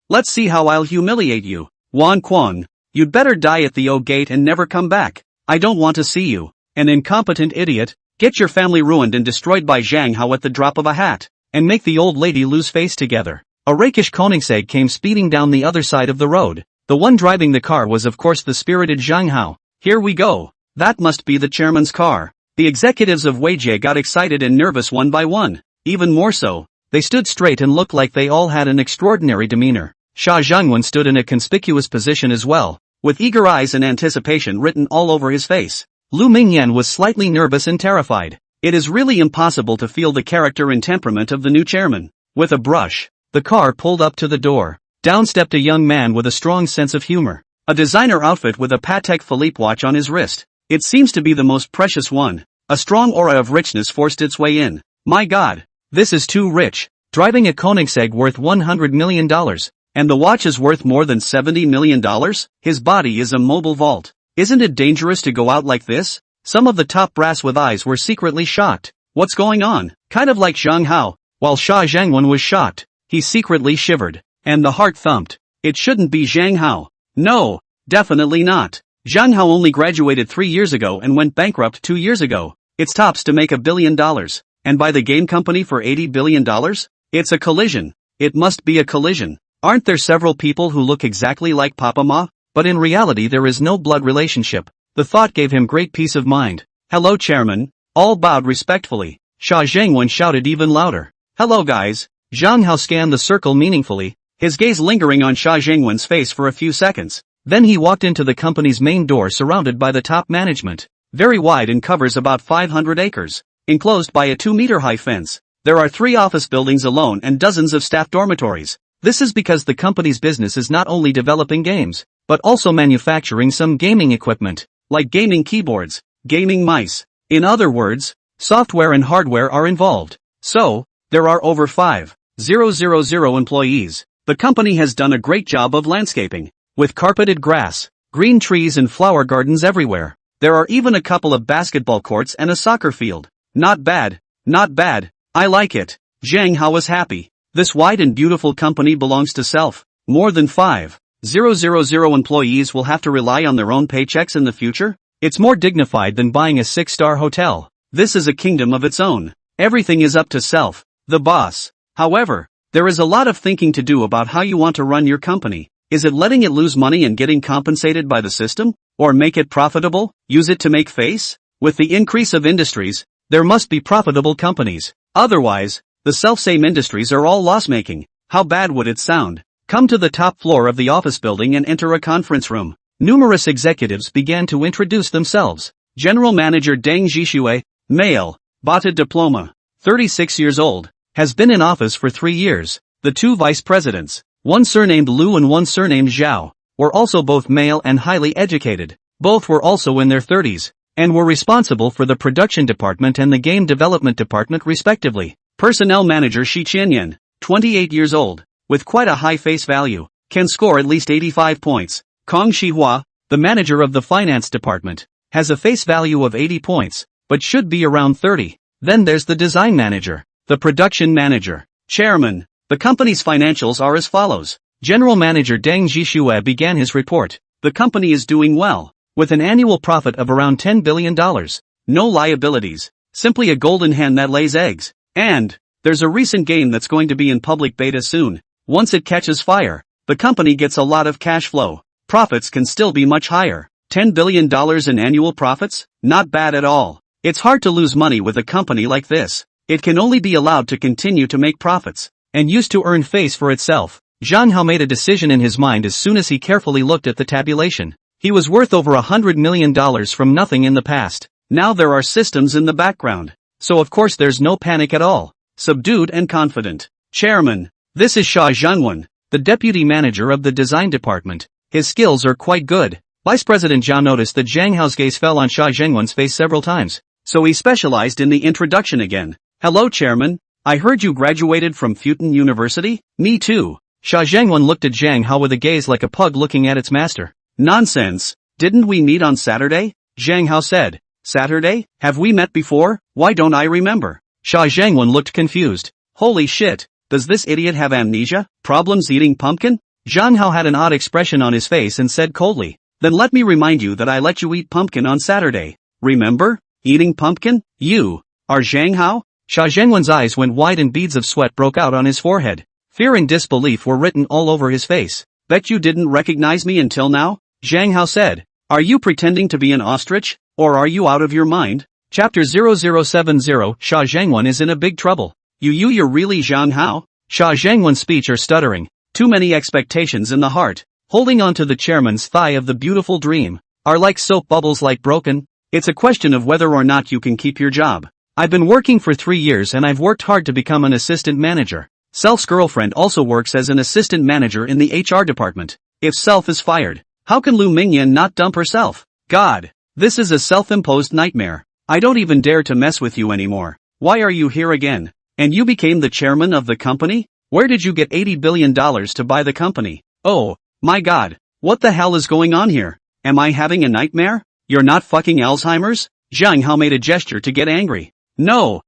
let's see how I'll humiliate you. Wan Quan. You'd better die at the O gate and never come back. I don't want to see you. An incompetent idiot. Get your family ruined and destroyed by Zhang Hao at the drop of a hat. And make the old lady lose face together. A rakish Koenigsegg came speeding down the other side of the road. The one driving the car was of course the spirited Zhang Hao. Here we go. That must be the chairman's car. The executives of Weijie got excited and nervous one by one. Even more so, they stood straight and looked like they all had an extraordinary demeanor. Xia Zhangwen stood in a conspicuous position as well, with eager eyes and anticipation written all over his face. Lu Mingyan was slightly nervous and terrified. It is really impossible to feel the character and temperament of the new chairman. With a brush, The car pulled up to the door. Down stepped a young man with a strong sense of humor. A designer outfit with a Patek Philippe watch on his wrist. It seems to be the most precious one. A strong aura of richness forced its way in. My God. This is too rich. Driving a Koenigsegg worth $100 million. And the watch is worth more than $70 million? His body is a mobile vault. Isn't it dangerous to go out like this? Some of the top brass with eyes were secretly shocked. What's going on? Kind of like Zhang Hao. While Xia Zhengwen was shocked, he secretly shivered. And the heart thumped. It shouldn't be Zhang Hao. No, definitely not. Zhang Hao only graduated 3 years ago and went bankrupt 2 years ago. It's tops to make $1 billion. And buy the game company for $80 billion? It's a collision. It must be a collision. Aren't there several people who look exactly like Papa Ma? But in reality there is no blood relationship. The thought gave him great peace of mind. Hello chairman. All bowed respectfully. Xia Zhengwen shouted even louder. Hello guys. Zhang Hao scanned the circle meaningfully, his gaze lingering on Xia Zhengwen's face for a few seconds. Then he walked into the company's main door surrounded by the top management. Very wide and covers about 500 acres. Enclosed by a 2-meter-high fence. There are 3 office buildings alone and dozens of staff dormitories. This is because the company's business is not only developing games, but also manufacturing some gaming equipment, like gaming keyboards, gaming mice. In other words, software and hardware are involved. So, there are over 5,000 employees. The company has done a great job of landscaping, with carpeted grass, green trees and flower gardens everywhere. There are even a couple of basketball courts and a soccer field. Not bad, not bad. I like it. Zhang Hao was happy. This wide and beautiful company belongs to self. More than 5,000 employees will have to rely on their own paychecks in the future? It's more dignified than buying a 6-star hotel. This is a kingdom of its own. Everything is up to self, the boss. However, there is a lot of thinking to do about how you want to run your company. Is it letting it lose money and getting compensated by the system? Or make it profitable? Use it to make face? With the increase of industries, there must be profitable companies. Otherwise, the self-same industries are all loss-making. How bad would it sound? Come to the top floor of the office building and enter a conference room. Numerous executives began to introduce themselves. General Manager Deng Zhixue, male, BATA diploma, 36 years old, has been in office for 3 years. The 2 vice presidents, one surnamed Lu and one surnamed Zhao, were also both male and highly educated. Both were also in their 30s, and were responsible for the production department and the game development department respectively. Personnel Manager Shi Qianyan, 28 years old, with quite a high face value, can score at least 85 points. Kong Shihua, the manager of the finance department, has a face value of 80 points, but should be around 30. Then there's the design manager, the production manager, chairman. The company's financials are as follows. General Manager Deng Zhixue began his report. The company is doing well, with an annual profit of around $10 billion. No liabilities, simply a golden hen that lays eggs. And there's a recent game that's going to be in public beta soon. Once it catches fire, the company gets a lot of cash flow. Profits can still be much higher. $10 billion in annual profits? Not bad at all. It's hard to lose money with a company like this. It can only be allowed to continue to make profits, and used to earn face for itself. Zhang Hao made a decision in his mind as soon as he carefully looked at the tabulation. He was worth over $100 million from nothing in the past. Now there are systems in the background. So of course there's no panic at all. Subdued and confident. Chairman, this is Xia Zhengwen, the deputy manager of the design department. His skills are quite good. Vice President Zhao noticed that Zhang Hao's gaze fell on Xia Zhengwen's face several times. So he specialized in the introduction again. Hello chairman, I heard you graduated from Futon University? Me too. Xia Zhengwen looked at Zhang Hao with a gaze like a pug looking at its master. Nonsense. Didn't we meet on Saturday? Zhang Hao said. Saturday? Have we met before? Why don't I remember? Xia Zhengwen looked confused. Holy shit. Does this idiot have amnesia? Problems eating pumpkin? Zhang Hao had an odd expression on his face and said coldly. Then let me remind you that I let you eat pumpkin on Saturday. Remember? Eating pumpkin? You are Zhang Hao? Xia Zhengwen's eyes went wide and beads of sweat broke out on his forehead. Fear and disbelief were written all over his face. Bet you didn't recognize me until now? Zhang Hao said. Are you pretending to be an ostrich? Or are you out of your mind? Chapter 0070 Xia Zhengwen is in a big trouble. You're really Zhang Hao? Xia Zhengwen's speech are stuttering. Too many expectations in the heart. Holding on to the chairman's thigh of the beautiful dream. Are like soap bubbles like broken? It's a question of whether or not you can keep your job. I've been working for 3 years and I've worked hard to become an assistant manager. Self's girlfriend also works as an assistant manager in the HR department. If Self is fired, how can Lu Mingyan not dump herself? God, this is a self-imposed nightmare. I don't even dare to mess with you anymore. Why are you here again? And you became the chairman of the company? Where did you get $80 billion to buy the company? Oh, my God, what the hell is going on here? Am I having a nightmare? You're not fucking Alzheimer's? Zhang Hao made a gesture to get angry. No,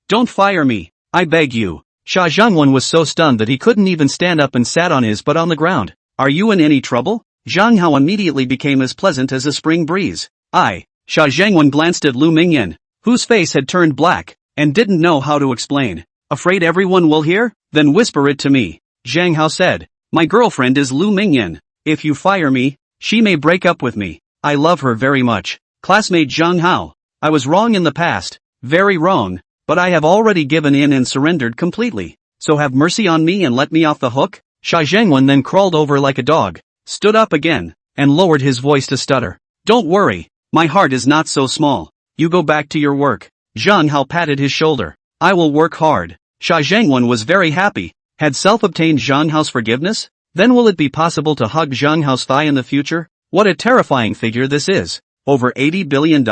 don't fire me. I beg you. Sha Zhengwen was so stunned that he couldn't even stand up and sat on his butt on the ground. Are you in any trouble? Zhang Hao immediately became as pleasant as a spring breeze. Sha Zhengwen glanced at Lu Mingyan, whose face had turned black, and didn't know how to explain. Afraid everyone will hear? Then whisper it to me. Zhang Hao said. My girlfriend is Lu Mingyan. If you fire me, she may break up with me. I love her very much. Classmate Zhang Hao. I was wrong in the past. Very wrong. But I have already given in and surrendered completely. So have mercy on me and let me off the hook? Sha Zhengwen then crawled over like a dog, stood up again, and lowered his voice to stutter. Don't worry. My heart is not so small. You go back to your work. Zhang Hao patted his shoulder. I will work hard. Sha Zhengwen was very happy. Had Self obtained Zhang Hao's forgiveness? Then will it be possible to hug Zhang Hao's thigh in the future? What a terrifying figure this is. Over $80 billion?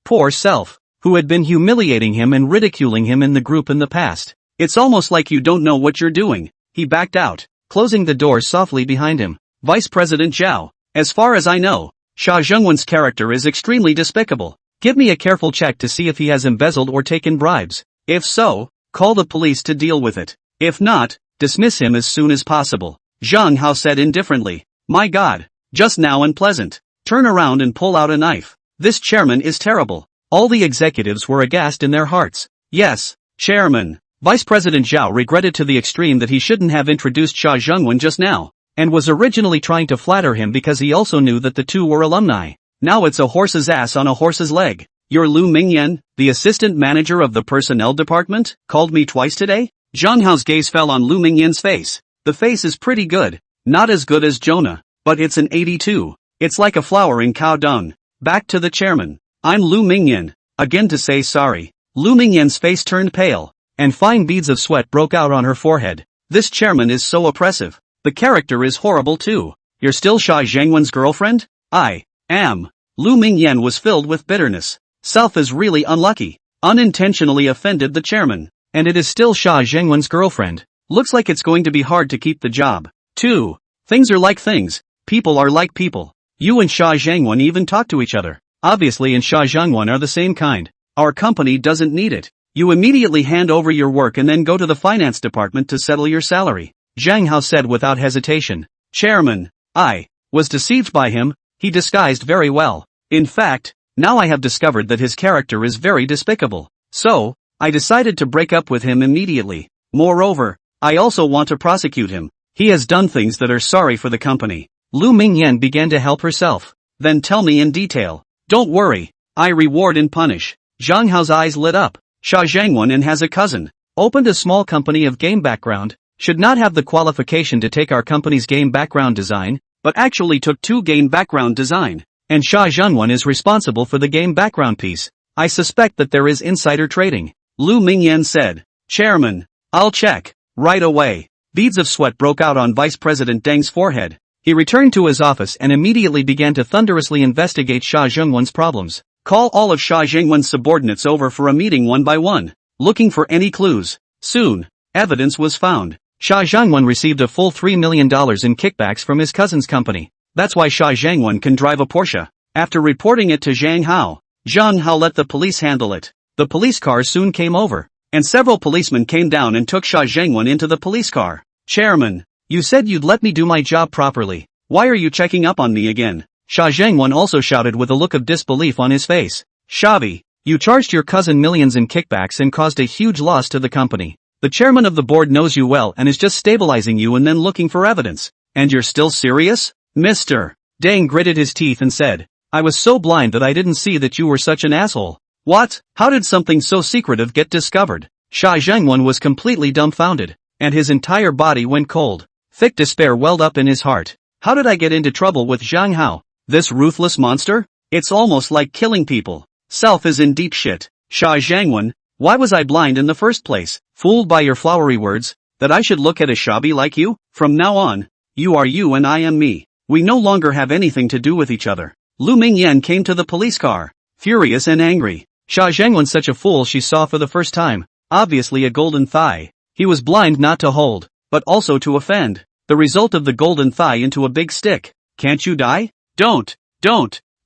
Poor Self, who had been humiliating him and ridiculing him in the group in the past. It's almost like you don't know what you're doing. He backed out, closing the door softly behind him. Vice President Zhao. As far as I know, Sha Zhengwen's character is extremely despicable. Give me a careful check to see if he has embezzled or taken bribes. If so, call the police to deal with it. If not, dismiss him as soon as possible. Zhang Hao said indifferently. My God, just now unpleasant. Turn around and pull out a knife. This chairman is terrible. All the executives were aghast in their hearts. Yes, chairman. Vice President Zhao regretted to the extreme that he shouldn't have introduced Sha Zhengwen just now, and was originally trying to flatter him because he also knew that the two were alumni. Now it's a horse's ass on a horse's leg. You're Lu Mingyan, the assistant manager of the personnel department, called me twice today? Zhang Hao's gaze fell on Lu Mingyan's face. The face is pretty good. Not as good as Jonah, but it's an 82. It's like a flower in cow dung. Back to the chairman. I'm Lu Mingyan. Again to say sorry. Lu Mingyan's face turned pale, and fine beads of sweat broke out on her forehead. This chairman is so oppressive. The character is horrible too. You're still Sha Zhengwen's girlfriend? I am. Lu Mingyan was filled with bitterness. Self is really unlucky. Unintentionally offended the chairman. And it is still Sha Zhengwen's girlfriend. Looks like it's going to be hard to keep the job. 2. Things are like things. People are like people. You and Sha Zhengwen even talk to each other. Obviously and Sha Zhengwen are the same kind. Our company doesn't need it. You immediately hand over your work and then go to the finance department to settle your salary. Zhang Hao said without hesitation. Chairman, I was deceived by him. He disguised very well. In fact, now I have discovered that his character is very despicable. So, I decided to break up with him immediately. Moreover, I also want to prosecute him. He has done things that are sorry for the company. Lu Mingyan began to help herself. Then tell me in detail. Don't worry. I reward and punish. Zhang Hao's eyes lit up. Sha Zhengwen and has a cousin. Opened a small company of game background. Should not have the qualification to take our company's game background design, but actually took 2 game background design. And Sha Zhengwen is responsible for the game background piece. I suspect that there is insider trading. Lu Mingyan said. Chairman, I'll check. Right away. Beads of sweat broke out on Vice President Deng's forehead. He returned to his office and immediately began to thunderously investigate Sha Zhengwen's problems. Call all of Sha Zhengwen's subordinates over for a meeting one by one. Looking for any clues. Soon, evidence was found. Sha Zhengwen received a full $3 million in kickbacks from his cousin's company. That's why Sha Zhengwen can drive a Porsche. After reporting it to Zhang Hao, Zhang Hao let the police handle it. The police car soon came over, and several policemen came down and took Sha Zhengwen into the police car. Chairman, you said you'd let me do my job properly. Why are you checking up on me again? Sha Zhengwen also shouted with a look of disbelief on his face. Shavi, you charged your cousin millions in kickbacks and caused a huge loss to the company. The chairman of the board knows you well and is just stabilizing you and then looking for evidence. And you're still serious? Mr. Deng gritted his teeth and said, I was so blind that I didn't see that you were such an asshole. What? How did something so secretive get discovered? Sha Zhengwen was completely dumbfounded, and his entire body went cold. Thick despair welled up in his heart. How did I get into trouble with Zhang Hao? This ruthless monster? It's almost like killing people. Self is in deep shit. Sha Zhengwen, why was I blind in the first place? Fooled by your flowery words, that I should look at a shabby like you? From now on, you are you and I am me. We no longer have anything to do with each other. Lu Mingyan came to the police car, furious and angry. Xia Zhengwen's such a fool she saw for the first time, obviously a golden thigh. He was blind not to hold, but also to offend. The result of the golden thigh into a big stick. Can't you die? Don't.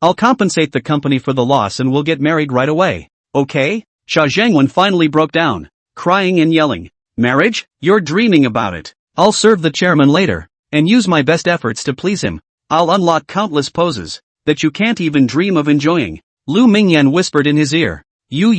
I'll compensate the company for the loss and we'll get married right away. Okay? Xia Zhengwen finally broke down, crying and yelling. Marriage? You're dreaming about it. I'll serve the chairman later, and use my best efforts to please him. I'll unlock countless poses that you can't even dream of enjoying. Lu Mingyan whispered in his ear. You.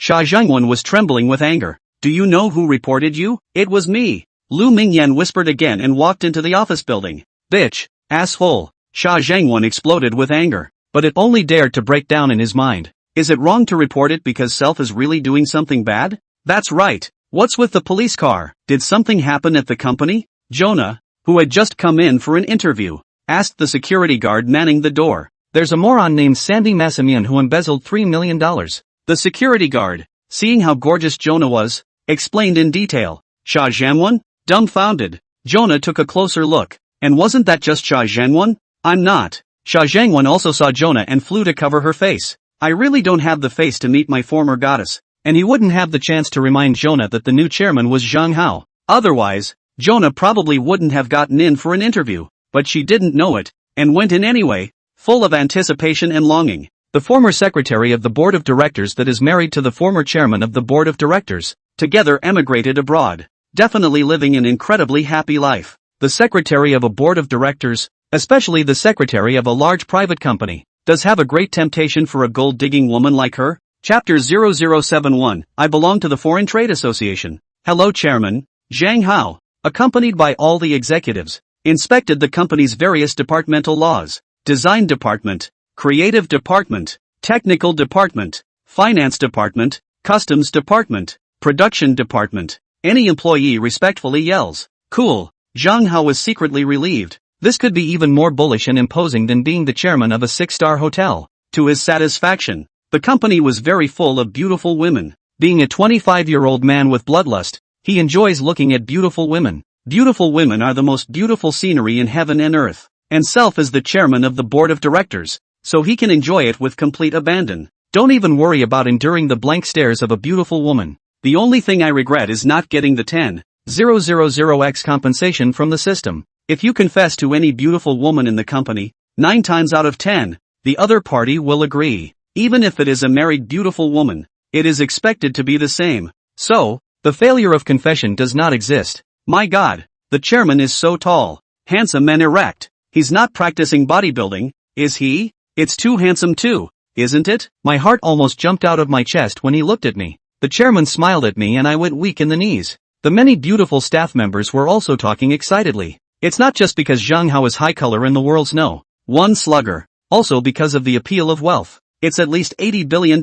Xia Zhengwen was trembling with anger. Do you know who reported you? It was me. Lu Mingyan whispered again and walked into the office building. Bitch. Asshole. Xia Zhengwen exploded with anger, but it only dared to break down in his mind. Is it wrong to report it because self is really doing something bad? That's right. What's with the police car? Did something happen at the company? Jonah, who had just come in for an interview, asked the security guard manning the door. There's a moron named Sandy Massimian who embezzled $3 million. The security guard, seeing how gorgeous Jonah was, explained in detail. Xia Zhengwen? Dumbfounded, Jonah took a closer look. And wasn't that just Xia Zhengwen? I'm not. Xia Zhengwen also saw Jonah and flew to cover her face. I really don't have the face to meet my former goddess. And he wouldn't have the chance to remind Jonah that the new chairman was Zhang Hao. Otherwise, Jonah probably wouldn't have gotten in for an interview, but she didn't know it, and went in anyway, full of anticipation and longing. The former secretary of the board of directors that is married to the former chairman of the board of directors, together emigrated abroad, definitely living an incredibly happy life. The secretary of a board of directors, especially the secretary of a large private company, does have a great temptation for a gold-digging woman like her. Chapter 0071, I belong to the Foreign Trade Association. Hello Chairman, Zhang Hao, accompanied by all the executives, inspected the company's various departmental laws, design department, creative department, technical department, finance department, customs department, production department. Any employee respectfully yells, cool. Zhang Hao was secretly relieved. This could be even more bullish and imposing than being the chairman of a 6-star hotel. To his satisfaction, the company was very full of beautiful women. Being a 25-year-old man with bloodlust, he enjoys looking at beautiful women. Beautiful women are the most beautiful scenery in heaven and earth. And self is the chairman of the board of directors, so he can enjoy it with complete abandon. Don't even worry about enduring the blank stares of a beautiful woman. The only thing I regret is not getting the 10,000x compensation from the system. If you confess to any beautiful woman in the company, 9 times out of 10, the other party will agree. Even if it is a married beautiful woman, it is expected to be the same. So, the failure of confession does not exist. My God, the chairman is so tall, handsome and erect. He's not practicing bodybuilding, is he? It's too handsome too, isn't it? My heart almost jumped out of my chest when he looked at me. The chairman smiled at me and I went weak in the knees. The many beautiful staff members were also talking excitedly. It's not just because Zhang Hao is high color in the world's no. One slugger. Also because of the appeal of wealth. It's at least $80 billion.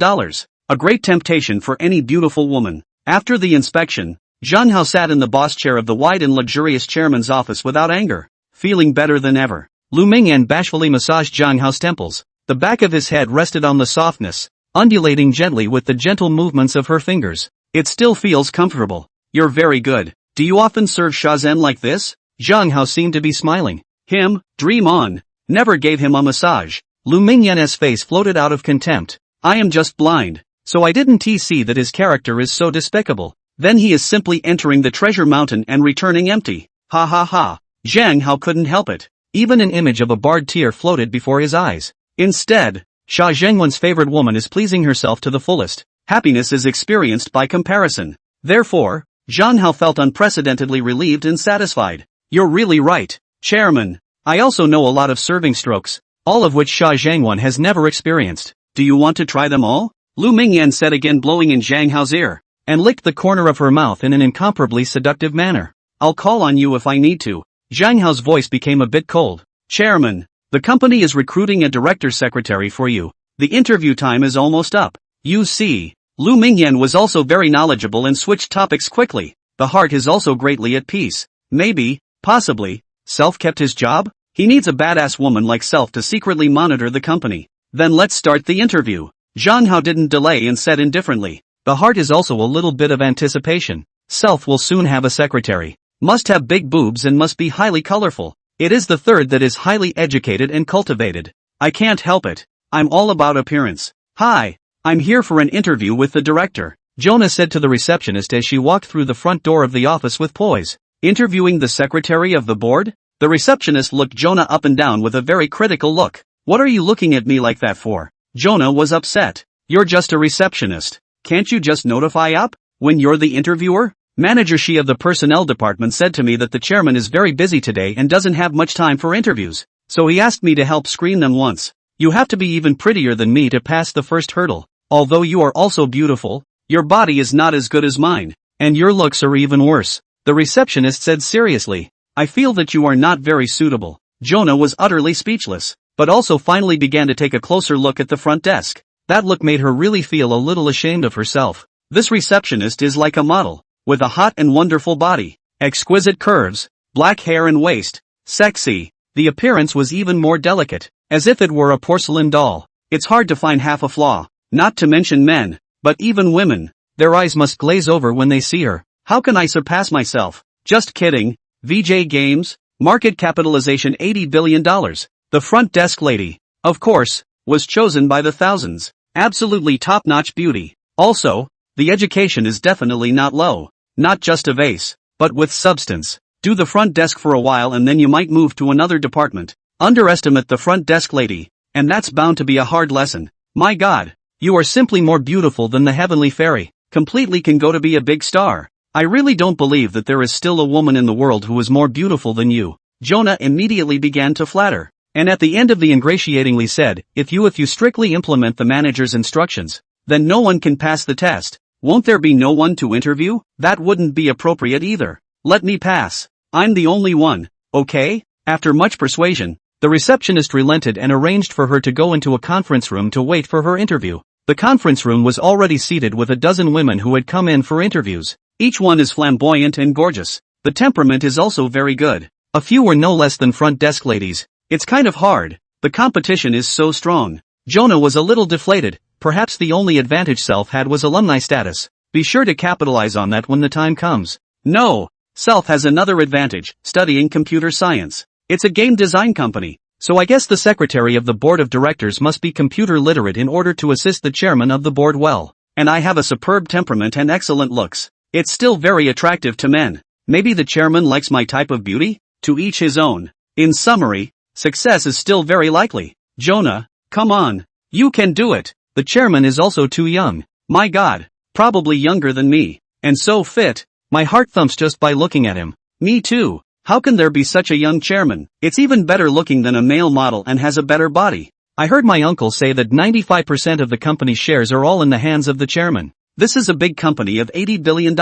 A great temptation for any beautiful woman. After the inspection, Zhang Hao sat in the boss chair of the wide and luxurious chairman's office without anger, feeling better than ever. Lu Mingyan bashfully massaged Zhang Hao's temples. The back of his head rested on the softness, undulating gently with the gentle movements of her fingers. It still feels comfortable. You're very good. Do you often serve Shazhen like this? Zhang Hao seemed to be smiling. Him, dream on. Never gave him a massage. Lu Mingyan's face floated out of contempt. I am just blind, so I didn't see that his character is so despicable. Then he is simply entering the treasure mountain and returning empty. Ha ha ha. Zhang Hao couldn't help it. Even an image of a barred tear floated before his eyes. Instead, Xia Zhengwen's favorite woman is pleasing herself to the fullest. Happiness is experienced by comparison. Therefore, Zhang Hao felt unprecedentedly relieved and satisfied. You're really right, Chairman. I also know a lot of serving strokes, all of which Xia Zhengwen has never experienced. Do you want to try them all? Lu Mingyan said again, blowing in Zhang Hao's ear, and licked the corner of her mouth in an incomparably seductive manner. I'll call on you if I need to. Zhang Hao's voice became a bit cold. Chairman, the company is recruiting a director's secretary for you. The interview time is almost up. You see. Lu Mingyan was also very knowledgeable and switched topics quickly. The heart is also greatly at peace. Maybe, possibly, Self kept his job? He needs a badass woman like Self to secretly monitor the company. Then let's start the interview. Zhang Hao didn't delay and said indifferently. The heart is also a little bit of anticipation. Self will soon have a secretary. Must have big boobs and must be highly colorful. It is the third that is highly educated and cultivated. I can't help it. I'm all about appearance. Hi. I'm here for an interview with the director, Jonah said to the receptionist as she walked through the front door of the office with poise. Interviewing the secretary of the board? The receptionist looked Jonah up and down with a very critical look. What are you looking at me like that for? Jonah was upset. You're just a receptionist. Can't you just notify up when you're the interviewer? Manager Shi of the personnel department said to me that the chairman is very busy today and doesn't have much time for interviews, so he asked me to help screen them once. You have to be even prettier than me to pass the first hurdle. Although you are also beautiful, your body is not as good as mine, and your looks are even worse, the receptionist said seriously. I feel that you are not very suitable. Jonah was utterly speechless, but also finally began to take a closer look at the front desk. That look made her really feel a little ashamed of herself. This receptionist is like a model, with a hot and wonderful body, exquisite curves, black hair and waist, sexy. The appearance was even more delicate, as if it were a porcelain doll. It's hard to find half a flaw. Not to mention men, but even women. Their eyes must glaze over when they see her. How can I surpass myself? Just kidding. VJ Games, market capitalization $80 billion. The front desk lady, of course, was chosen by the thousands. Absolutely top-notch beauty. Also, the education is definitely not low. Not just a vase, but with substance. Do the front desk for a while and then you might move to another department. Underestimate the front desk lady, and that's bound to be a hard lesson. My God. You are simply more beautiful than the heavenly fairy, completely can go to be a big star. I really don't believe that there is still a woman in the world who is more beautiful than you. Jonah immediately began to flatter, and at the end of the ingratiatingly said, if you strictly implement the manager's instructions, then no one can pass the test. Won't there be no one to interview? That wouldn't be appropriate either. Let me pass. I'm the only one, okay? After much persuasion, the receptionist relented and arranged for her to go into a conference room to wait for her interview. The conference room was already seated with a dozen women who had come in for interviews. Each one is flamboyant and gorgeous. The temperament is also very good. A few were no less than front desk ladies. It's kind of hard. The competition is so strong. Jonah was a little deflated. Perhaps the only advantage Self had was alumni status. Be sure to capitalize on that when the time comes. No, Self has another advantage, studying computer science. It's a game design company, so I guess the secretary of the board of directors must be computer literate in order to assist the chairman of the board well. And I have a superb temperament and excellent looks. It's still very attractive to men. Maybe the chairman likes my type of beauty? To each his own. In summary, success is still very likely. Jonah, come on. You can do it. The chairman is also too young. My God. Probably younger than me. And so fit. My heart thumps just by looking at him. Me too. How can there be such a young chairman? It's even better looking than a male model and has a better body. I heard my uncle say that 95% of the company's shares are all in the hands of the chairman. This is a big company of $80 billion.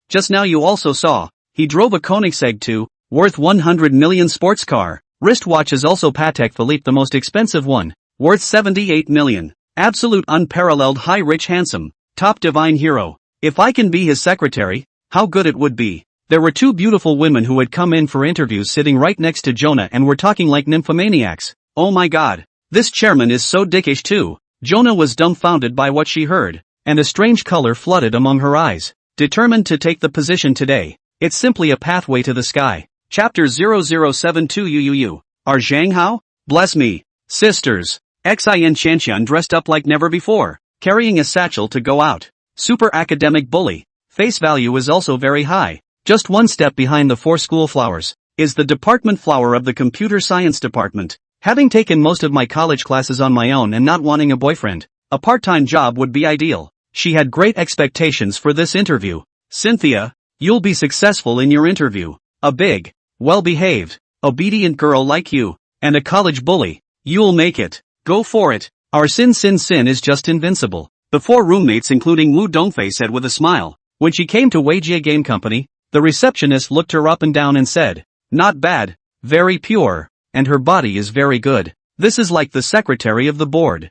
Just now you also saw, he drove a Koenigsegg 2, worth 100 million sports car. Wristwatch is also Patek Philippe, the most expensive one, worth 78 million. Absolute unparalleled high rich handsome, top divine hero. If I can be his secretary, how good it would be. There were two beautiful women who had come in for interviews sitting right next to Jonah and were talking like nymphomaniacs. Oh my God. This chairman is so dickish too. Jonah was dumbfounded by what she heard, and a strange color flooded among her eyes. Determined to take the position today. It's simply a pathway to the sky. Chapter 0072 UUU. Are Zhanghao? Bless me. Sisters. Xin Qianqian dressed up like never before, carrying a satchel to go out. Super academic bully. Face value is also very high. Just one step behind the four school flowers, is the department flower of the computer science department. Having taken most of my college classes on my own and not wanting a boyfriend, a part-time job would be ideal. She had great expectations for this interview. Cynthia, you'll be successful in your interview. A big, well-behaved, obedient girl like you, and a college bully. You'll make it. Go for it. Our Sin is just invincible. The four roommates including Wu Dongfei said with a smile. When she came to Weijia Game Company, the receptionist looked her up and down and said, not bad, very pure, and her body is very good. This is like the secretary of the board.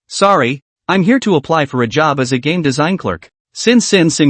Sorry, I'm here to apply for a job as a game design clerk. Sin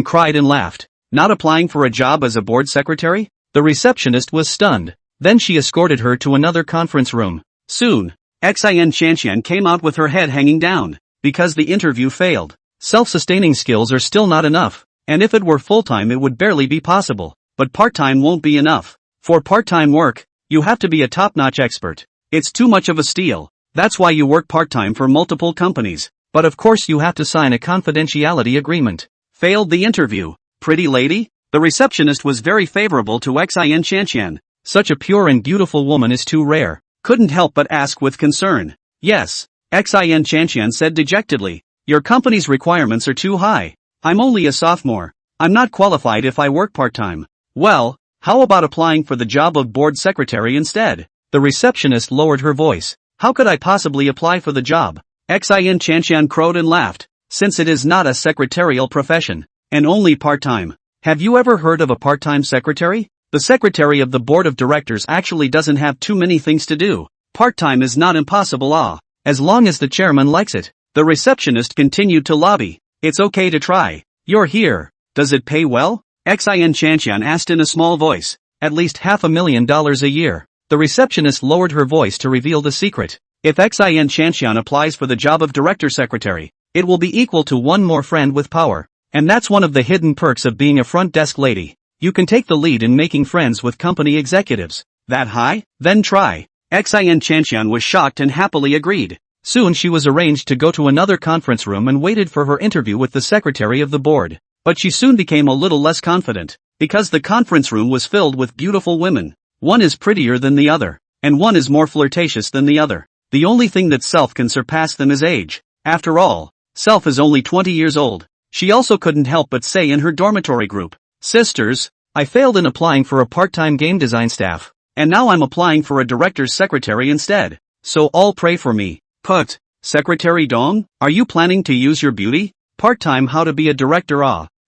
cried and laughed. Not applying for a job as a board secretary? The receptionist was stunned. Then she escorted her to another conference room. Soon, Xin Qianqian came out with her head hanging down, because the interview failed. Self-sustaining skills are still not enough, and if it were full-time it would barely be possible, but part-time won't be enough. For part-time work, you have to be a top-notch expert. It's too much of a steal. That's why you work part-time for multiple companies, but of course you have to sign a confidentiality agreement. Failed the interview. Pretty lady? The receptionist was very favorable to Xin Chanqian. Such a pure and beautiful woman is too rare. Couldn't help but ask with concern. Yes, Xin Chanqian said dejectedly. Your company's requirements are too high. I'm only a sophomore. I'm not qualified if I work part-time. Well, how about applying for the job of board secretary instead? The receptionist lowered her voice. How could I possibly apply for the job? Xin Chanqian crowed and laughed. Since it is not a secretarial profession, and only part-time. Have you ever heard of a part-time secretary? The secretary of the board of directors actually doesn't have too many things to do. Part-time is not impossible, as long as the chairman likes it. The receptionist continued to lobby. It's okay to try. You're here. Does it pay well? Xin Chanqian asked in a small voice. At least $500,000 a year. The receptionist lowered her voice to reveal the secret. If Xin Chanqian applies for the job of director secretary, it will be equal to one more friend with power. And that's one of the hidden perks of being a front desk lady. You can take the lead in making friends with company executives. That high? Then try. Xin Chanqian was shocked and happily agreed. Soon she was arranged to go to another conference room and waited for her interview with the secretary of the board. But she soon became a little less confident, because the conference room was filled with beautiful women. One is prettier than the other, and one is more flirtatious than the other. The only thing that Self can surpass them is age. After all, Self is only 20 years old. She also couldn't help but say in her dormitory group, "Sisters, I failed in applying for a part-time game design staff, and now I'm applying for a director's secretary instead. So all pray for me." Put. Secretary Dong, are you planning to use your beauty? Part-time how to be a director?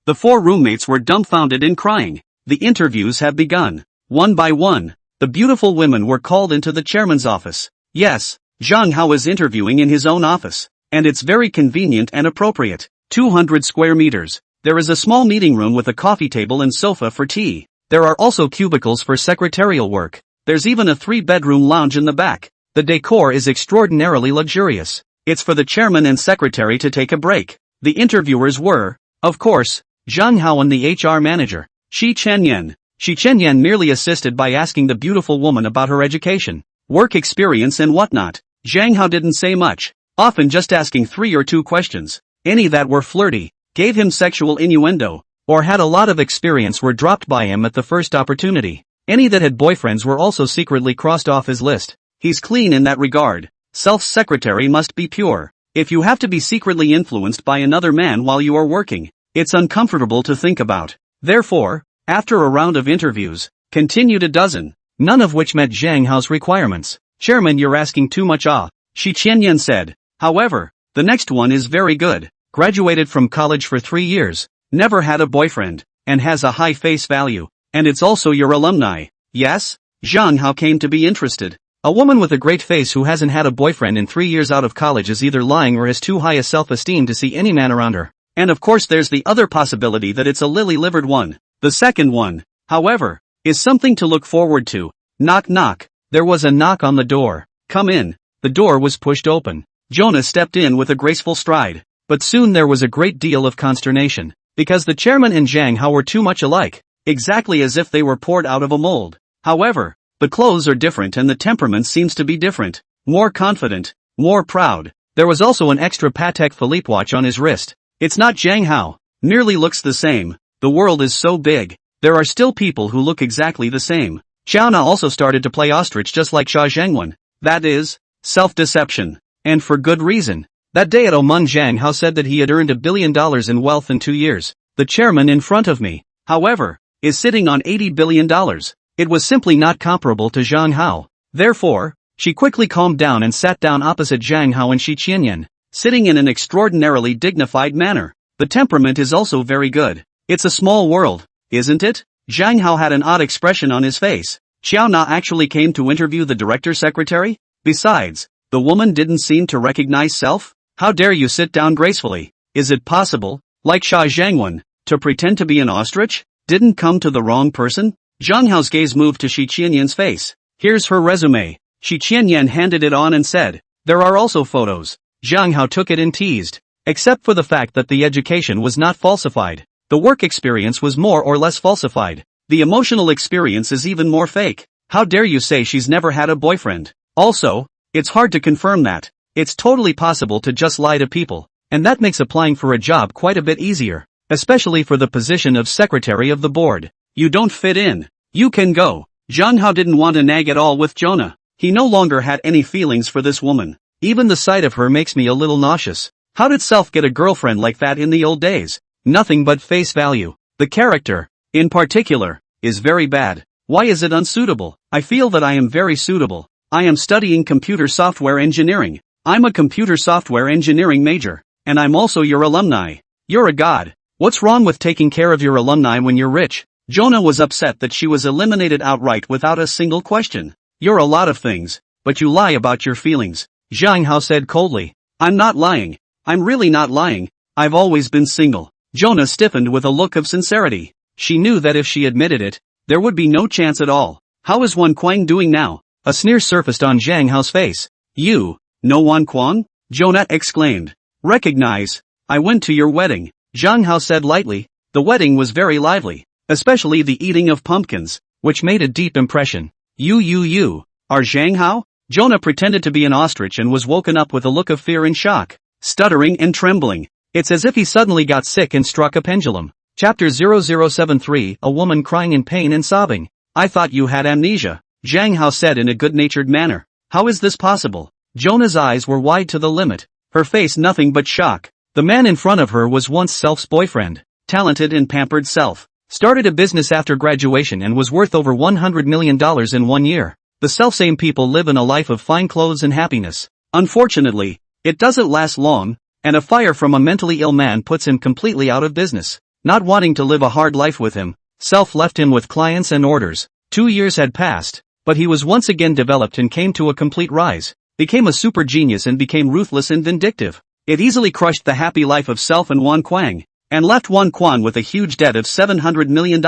The four roommates were dumbfounded and crying. The interviews have begun. One by one, the beautiful women were called into the chairman's office. Yes, Zhang Hao is interviewing in his own office, and it's very convenient and appropriate. 200 square meters. There is a small meeting room with a coffee table and sofa for tea. There are also cubicles for secretarial work. There's even a 3-bedroom lounge in the back. The decor is extraordinarily luxurious. It's for the chairman and secretary to take a break. The interviewers were, of course, Zhang Hao and the HR manager, Shi Chenyan. Shi Chenyan merely assisted by asking the beautiful woman about her education, work experience and whatnot. Zhang Hao didn't say much, often just asking 3 or 2 questions. Any that were flirty, gave him sexual innuendo, or had a lot of experience were dropped by him at the first opportunity. Any that had boyfriends were also secretly crossed off his list. He's clean in that regard. Self's secretary must be pure. If you have to be secretly influenced by another man while you are working, it's uncomfortable to think about. Therefore, after a round of interviews, continued a dozen, none of which met Zhang Hao's requirements. "Chairman, you're asking too much, Shi Qianyan said. "However, the next one is very good. Graduated from college for 3 years, never had a boyfriend, and has a high face value, and it's also your alumni." Yes? Zhang Hao came to be interested. A woman with a great face who hasn't had a boyfriend in 3 years out of college is either lying or has too high a self-esteem to see any man around her. And of course there's the other possibility that it's a lily-livered one. The second one, however, is something to look forward to. Knock knock. There was a knock on the door. "Come in." The door was pushed open. Jonah stepped in with a graceful stride. But soon there was a great deal of consternation, because the chairman and Zhang Hao were too much alike, exactly as if they were poured out of a mold. However, the clothes are different and the temperament seems to be different. More confident, more proud. There was also an extra Patek Philippe watch on his wrist. It's not Zhang Hao. Merely looks the same. The world is so big. There are still people who look exactly the same. Xiao Na also started to play ostrich just like Xia Zhengwen. That is, self-deception. And for good reason. That day at Oman, Zhang Hao said that he had earned $1 billion in wealth in 2 years. The chairman in front of me, however, is sitting on $80 billion. It was simply not comparable to Zhang Hao. Therefore, she quickly calmed down and sat down opposite Zhang Hao and Shi Qianyan, sitting in an extraordinarily dignified manner. The temperament is also very good. It's a small world, isn't it? Zhang Hao had an odd expression on his face. Xiao Na actually came to interview the director's secretary? Besides, the woman didn't seem to recognize Self? How dare you sit down gracefully? Is it possible, like Xia Zhengwen, to pretend to be an ostrich? Didn't come to the wrong person? Zhang Hao's gaze moved to Shi Qianyan's face. Here's her resume. Shi Qianyan handed it on and said, there are also photos. Zhang Hao took it and teased. Except for the fact that the education was not falsified. The work experience was more or less falsified. The emotional experience is even more fake. How dare you say she's never had a boyfriend? Also, it's hard to confirm that. It's totally possible to just lie to people, and that makes applying for a job quite a bit easier, especially for the position of secretary of the board. You don't fit in. You can go. Zhang Hao didn't want to nag at all with Jonah. He no longer had any feelings for this woman. Even the sight of her makes me a little nauseous. How did Self get a girlfriend like that in the old days? Nothing but face value. The character, in particular, is very bad. Why is it unsuitable? I feel that I am very suitable. I am studying computer software engineering. I'm a computer software engineering major, and I'm also your alumni. You're a god. What's wrong with taking care of your alumni when you're rich? Jonah was upset that she was eliminated outright without a single question. You're a lot of things, but you lie about your feelings, Zhang Hao said coldly. I'm not lying. I'm really not lying. I've always been single. Jonah stiffened with a look of sincerity. She knew that if she admitted it, there would be no chance at all. How is Wan Kuang doing now? A sneer surfaced on Zhang Hao's face. You know Wan Kuang? Jonah exclaimed. Recognize. I went to your wedding, Zhang Hao said lightly. The wedding was very lively, especially the eating of pumpkins, which made a deep impression. You are Zhang Hao? Jonah pretended to be an ostrich and was woken up with a look of fear and shock, stuttering and trembling. It's as if he suddenly got sick and struck a pendulum. Chapter 0073, a woman crying in pain and sobbing. I thought you had amnesia, Zhang Hao said in a good-natured manner. How is this possible? Jonah's eyes were wide to the limit, her face nothing but shock. The man in front of her was once Self's boyfriend, talented and pampered Self. Started a business after graduation and was worth over $100 million in 1 year. The self-same people live in a life of fine clothes and happiness. Unfortunately, it doesn't last long, and a fire from a mentally ill man puts him completely out of business. Not wanting to live a hard life with him, Self left him with clients and orders. 2 years had passed, but he was once again developed and came to a complete rise. Became a super genius and became ruthless and vindictive. It easily crushed the happy life of Self and Wan Kuang, and left Wan Kuang with a huge debt of $700 million.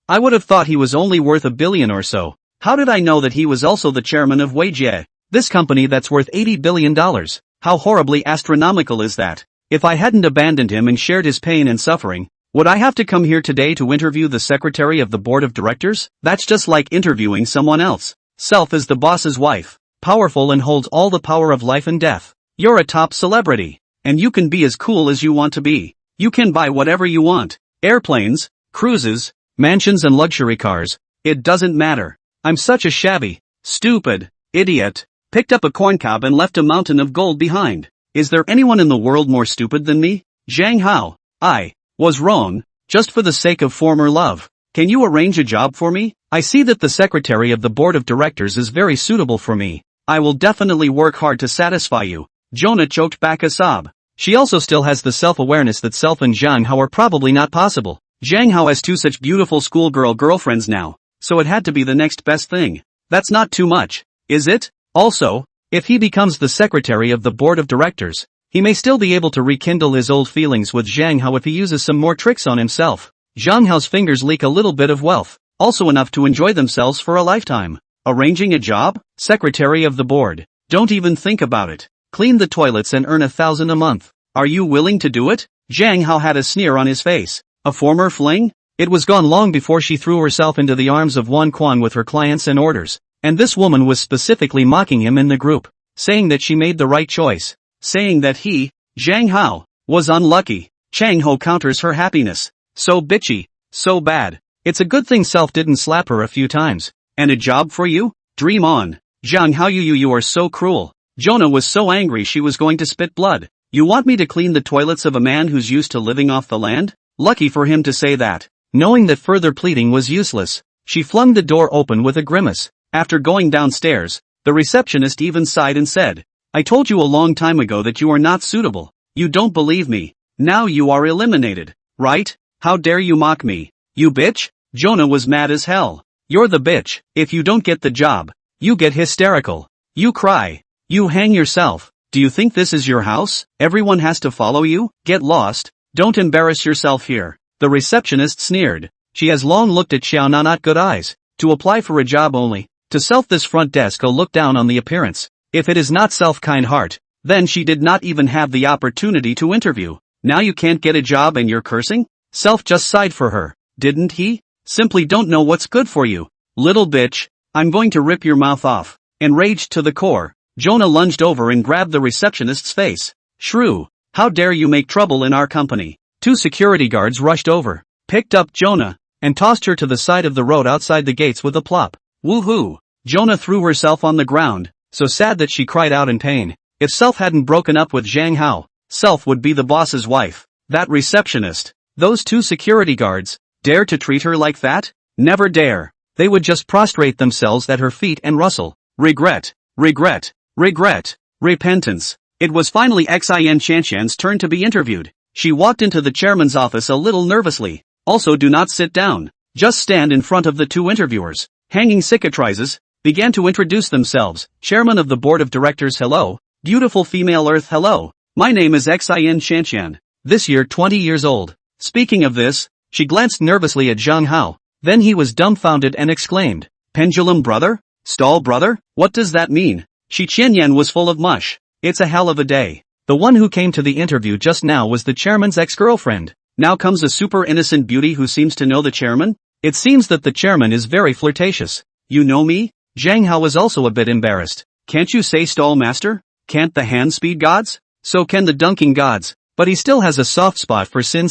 I would have thought he was only worth $1 billion or so. How did I know that he was also the chairman of Weijie, this company that's worth $80 billion? How horribly astronomical is that? If I hadn't abandoned him and shared his pain and suffering, would I have to come here today to interview the secretary of the board of directors? That's just like interviewing someone else. Self is the boss's wife, powerful and holds all the power of life and death. You're a top celebrity, and you can be as cool as you want to be. You can buy whatever you want. Airplanes, cruises, mansions and luxury cars. It doesn't matter. I'm such a shabby, stupid, idiot. Picked up a corn cob and left a mountain of gold behind. Is there anyone in the world more stupid than me? Zhang Hao. I was wrong, just for the sake of former love. Can you arrange a job for me? I see that the secretary of the board of directors is very suitable for me. I will definitely work hard to satisfy you. Jonah choked back a sob. She also still has the self-awareness that Self and Zhang Hao are probably not possible. Zhang Hao has 2 such beautiful schoolgirl girlfriends now, so it had to be the next best thing. That's not too much, is it? Also, if he becomes the secretary of the board of directors, he may still be able to rekindle his old feelings with Zhang Hao if he uses some more tricks on himself. Zhang Hao's fingers leak a little bit of wealth, also enough to enjoy themselves for a lifetime. Arranging a job? Secretary of the board. Don't even think about it. Clean the toilets and earn 1,000 a month. Are you willing to do it? Zhang Hao had a sneer on his face. A former fling? It was gone long before she threw herself into the arms of Wan Kuang with her clients and orders. And this woman was specifically mocking him in the group, saying that she made the right choice, saying that he, Zhang Hao, was unlucky. Chang Ho counters her happiness. So bitchy, so bad. It's a good thing Self didn't slap her a few times. And a job for you? Dream on. Zhang Hao, you are so cruel. Jonah was so angry she was going to spit blood. You want me to clean the toilets of a man who's used to living off the land? Lucky for him to say that. Knowing that further pleading was useless, she flung the door open with a grimace. After going downstairs, the receptionist even sighed and said, I told you a long time ago that you are not suitable. You don't believe me. Now you are eliminated, right? How dare you mock me? You bitch? Jonah was mad as hell. You're the bitch. If you don't get the job, you get hysterical. You cry. You hang yourself. Do you think this is your house? Everyone has to follow you? Get lost. Don't embarrass yourself here. The receptionist sneered. She has long looked at Xiao not good eyes. To apply for a job only. To Self, this front desk will look down on the appearance. If it is not Self kind heart, Then she did not even have the opportunity to interview. Now you can't get a job and you're cursing? Self just sighed for her, didn't he? Simply don't know what's good for you. Little bitch, I'm going to rip your mouth off. Enraged to the core, Jonah lunged over and grabbed the receptionist's face. Shrew, how dare you make trouble in our company? 2 security guards rushed over, picked up Jonah, and tossed her to the side of the road outside the gates with a plop. Woohoo! Jonah threw herself on the ground, so sad that she cried out in pain. If Self hadn't broken up with Zhang Hao, Self would be the boss's wife. That receptionist, those 2 security guards, dare to treat her like that? Never dare. They would just prostrate themselves at her feet and rustle. Regret, regret, regret, repentance. It was finally Xin Chanshan's turn to be interviewed. She walked into the chairman's office a little nervously. Also, do not sit down. Just stand in front of the 2 interviewers. Hanging cicatrices, began to introduce themselves. Chairman of the board of directors, hello. Beautiful female Earth, hello. My name is Xin Chanshan. This year 20 years old. Speaking of this, she glanced nervously at Zhang Hao. Then he was dumbfounded and exclaimed, Pendulum brother? Stall brother? What does that mean? Shi Qianyan was full of mush. It's a hell of a day. The one who came to the interview just now was the chairman's ex-girlfriend. Now comes a super innocent beauty who seems to know the chairman? It seems that the chairman is very flirtatious. You know me? Zhang Hao was also a bit embarrassed. Can't you say stall master? Can't the hand speed gods? So can the dunking gods. But he still has a soft spot for Sin.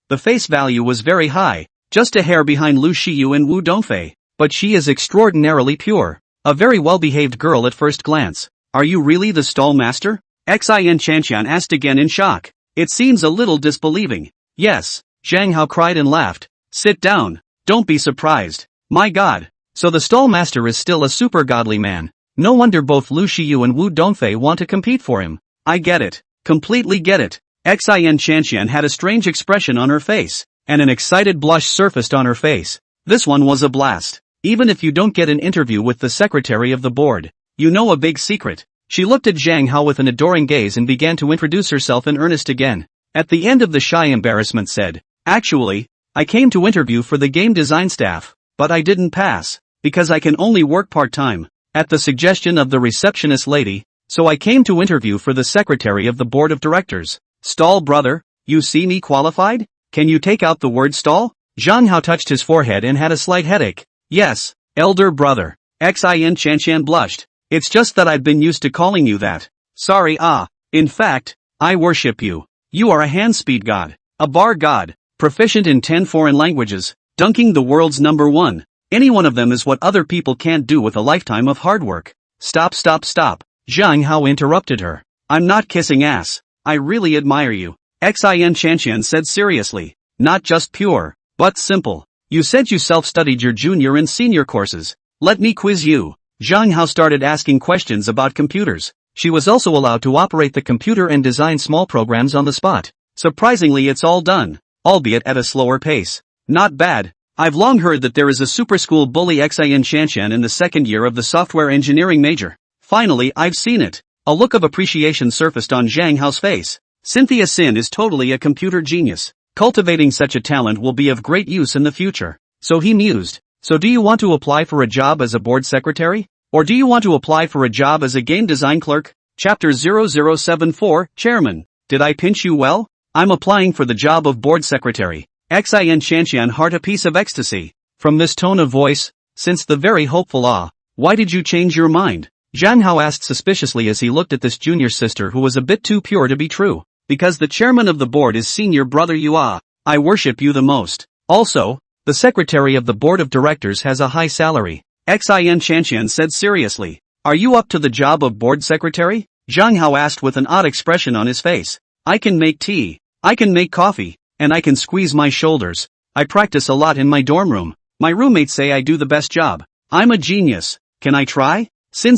The face value was very high, just a hair behind Lu Shiyu and Wu Dongfei. But she is extraordinarily pure. A very well-behaved girl at first glance. Are you really the stall master? Xin Chanshan asked again in shock. It seems a little disbelieving. Yes, Zhang Hao cried and laughed. Sit down. Don't be surprised. My god. So the stall master is still a super godly man. No wonder both Lu Shiyu and Wu Dongfei want to compete for him. I get it. Completely get it. Xin Chanshan had a strange expression on her face, and an excited blush surfaced on her face. This one was a blast. Even if you don't get an interview with the secretary of the board, you know a big secret. She looked at Zhang Hao with an adoring gaze and began to introduce herself in earnest again. At the end of the shy embarrassment said, Actually, I came to interview for the game design staff, but I didn't pass, because I can only work part-time. At the suggestion of the receptionist lady, so I came to interview for the secretary of the board of directors. Stall brother, you see me qualified? Can you take out the word stall? Zhang Hao touched his forehead and had a slight headache. Yes, elder brother. Xin Chanshan blushed. It's just that I've been used to calling you that. Sorry. In fact, I worship you. You are a hand speed god, a bar god, proficient in 10 foreign languages, dunking the world's #1. Any one of them is what other people can't do with a lifetime of hard work. Stop. Zhang Hao interrupted her. I'm not kissing ass. I really admire you. Xin Chanshan said seriously. Not just pure, but simple. You said you self-studied your junior and senior courses. Let me quiz you. Zhang Hao started asking questions about computers. She was also allowed to operate the computer and design small programs on the spot. Surprisingly, it's all done, albeit at a slower pace. Not bad. I've long heard that there is a super school bully Xin Chanshan in the second year of the software engineering major. Finally, I've seen it. A look of appreciation surfaced on Zhang Hao's face. Cynthia Sin is totally a computer genius. Cultivating such a talent will be of great use in the future. So he mused. So do you want to apply for a job as a board secretary? Or do you want to apply for a job as a game design clerk? Chapter 0074, Chairman. Did I pinch you well? I'm applying for the job of board secretary. Xin Chanshan heart a piece of ecstasy. From this tone of voice, since the very hopeful why did you change your mind? Zhang Hao asked suspiciously as he looked at this junior sister who was a bit too pure to be true. Because the chairman of the board is senior brother you I worship you the most. Also, the secretary of the board of directors has a high salary. Xin Chanshan said seriously. Are you up to the job of board secretary? Zhang Hao asked with an odd expression on his face. I can make tea, I can make coffee, and I can squeeze my shoulders. I practice a lot in my dorm room. My roommates say I do the best job. I'm a genius. Can I try? Sin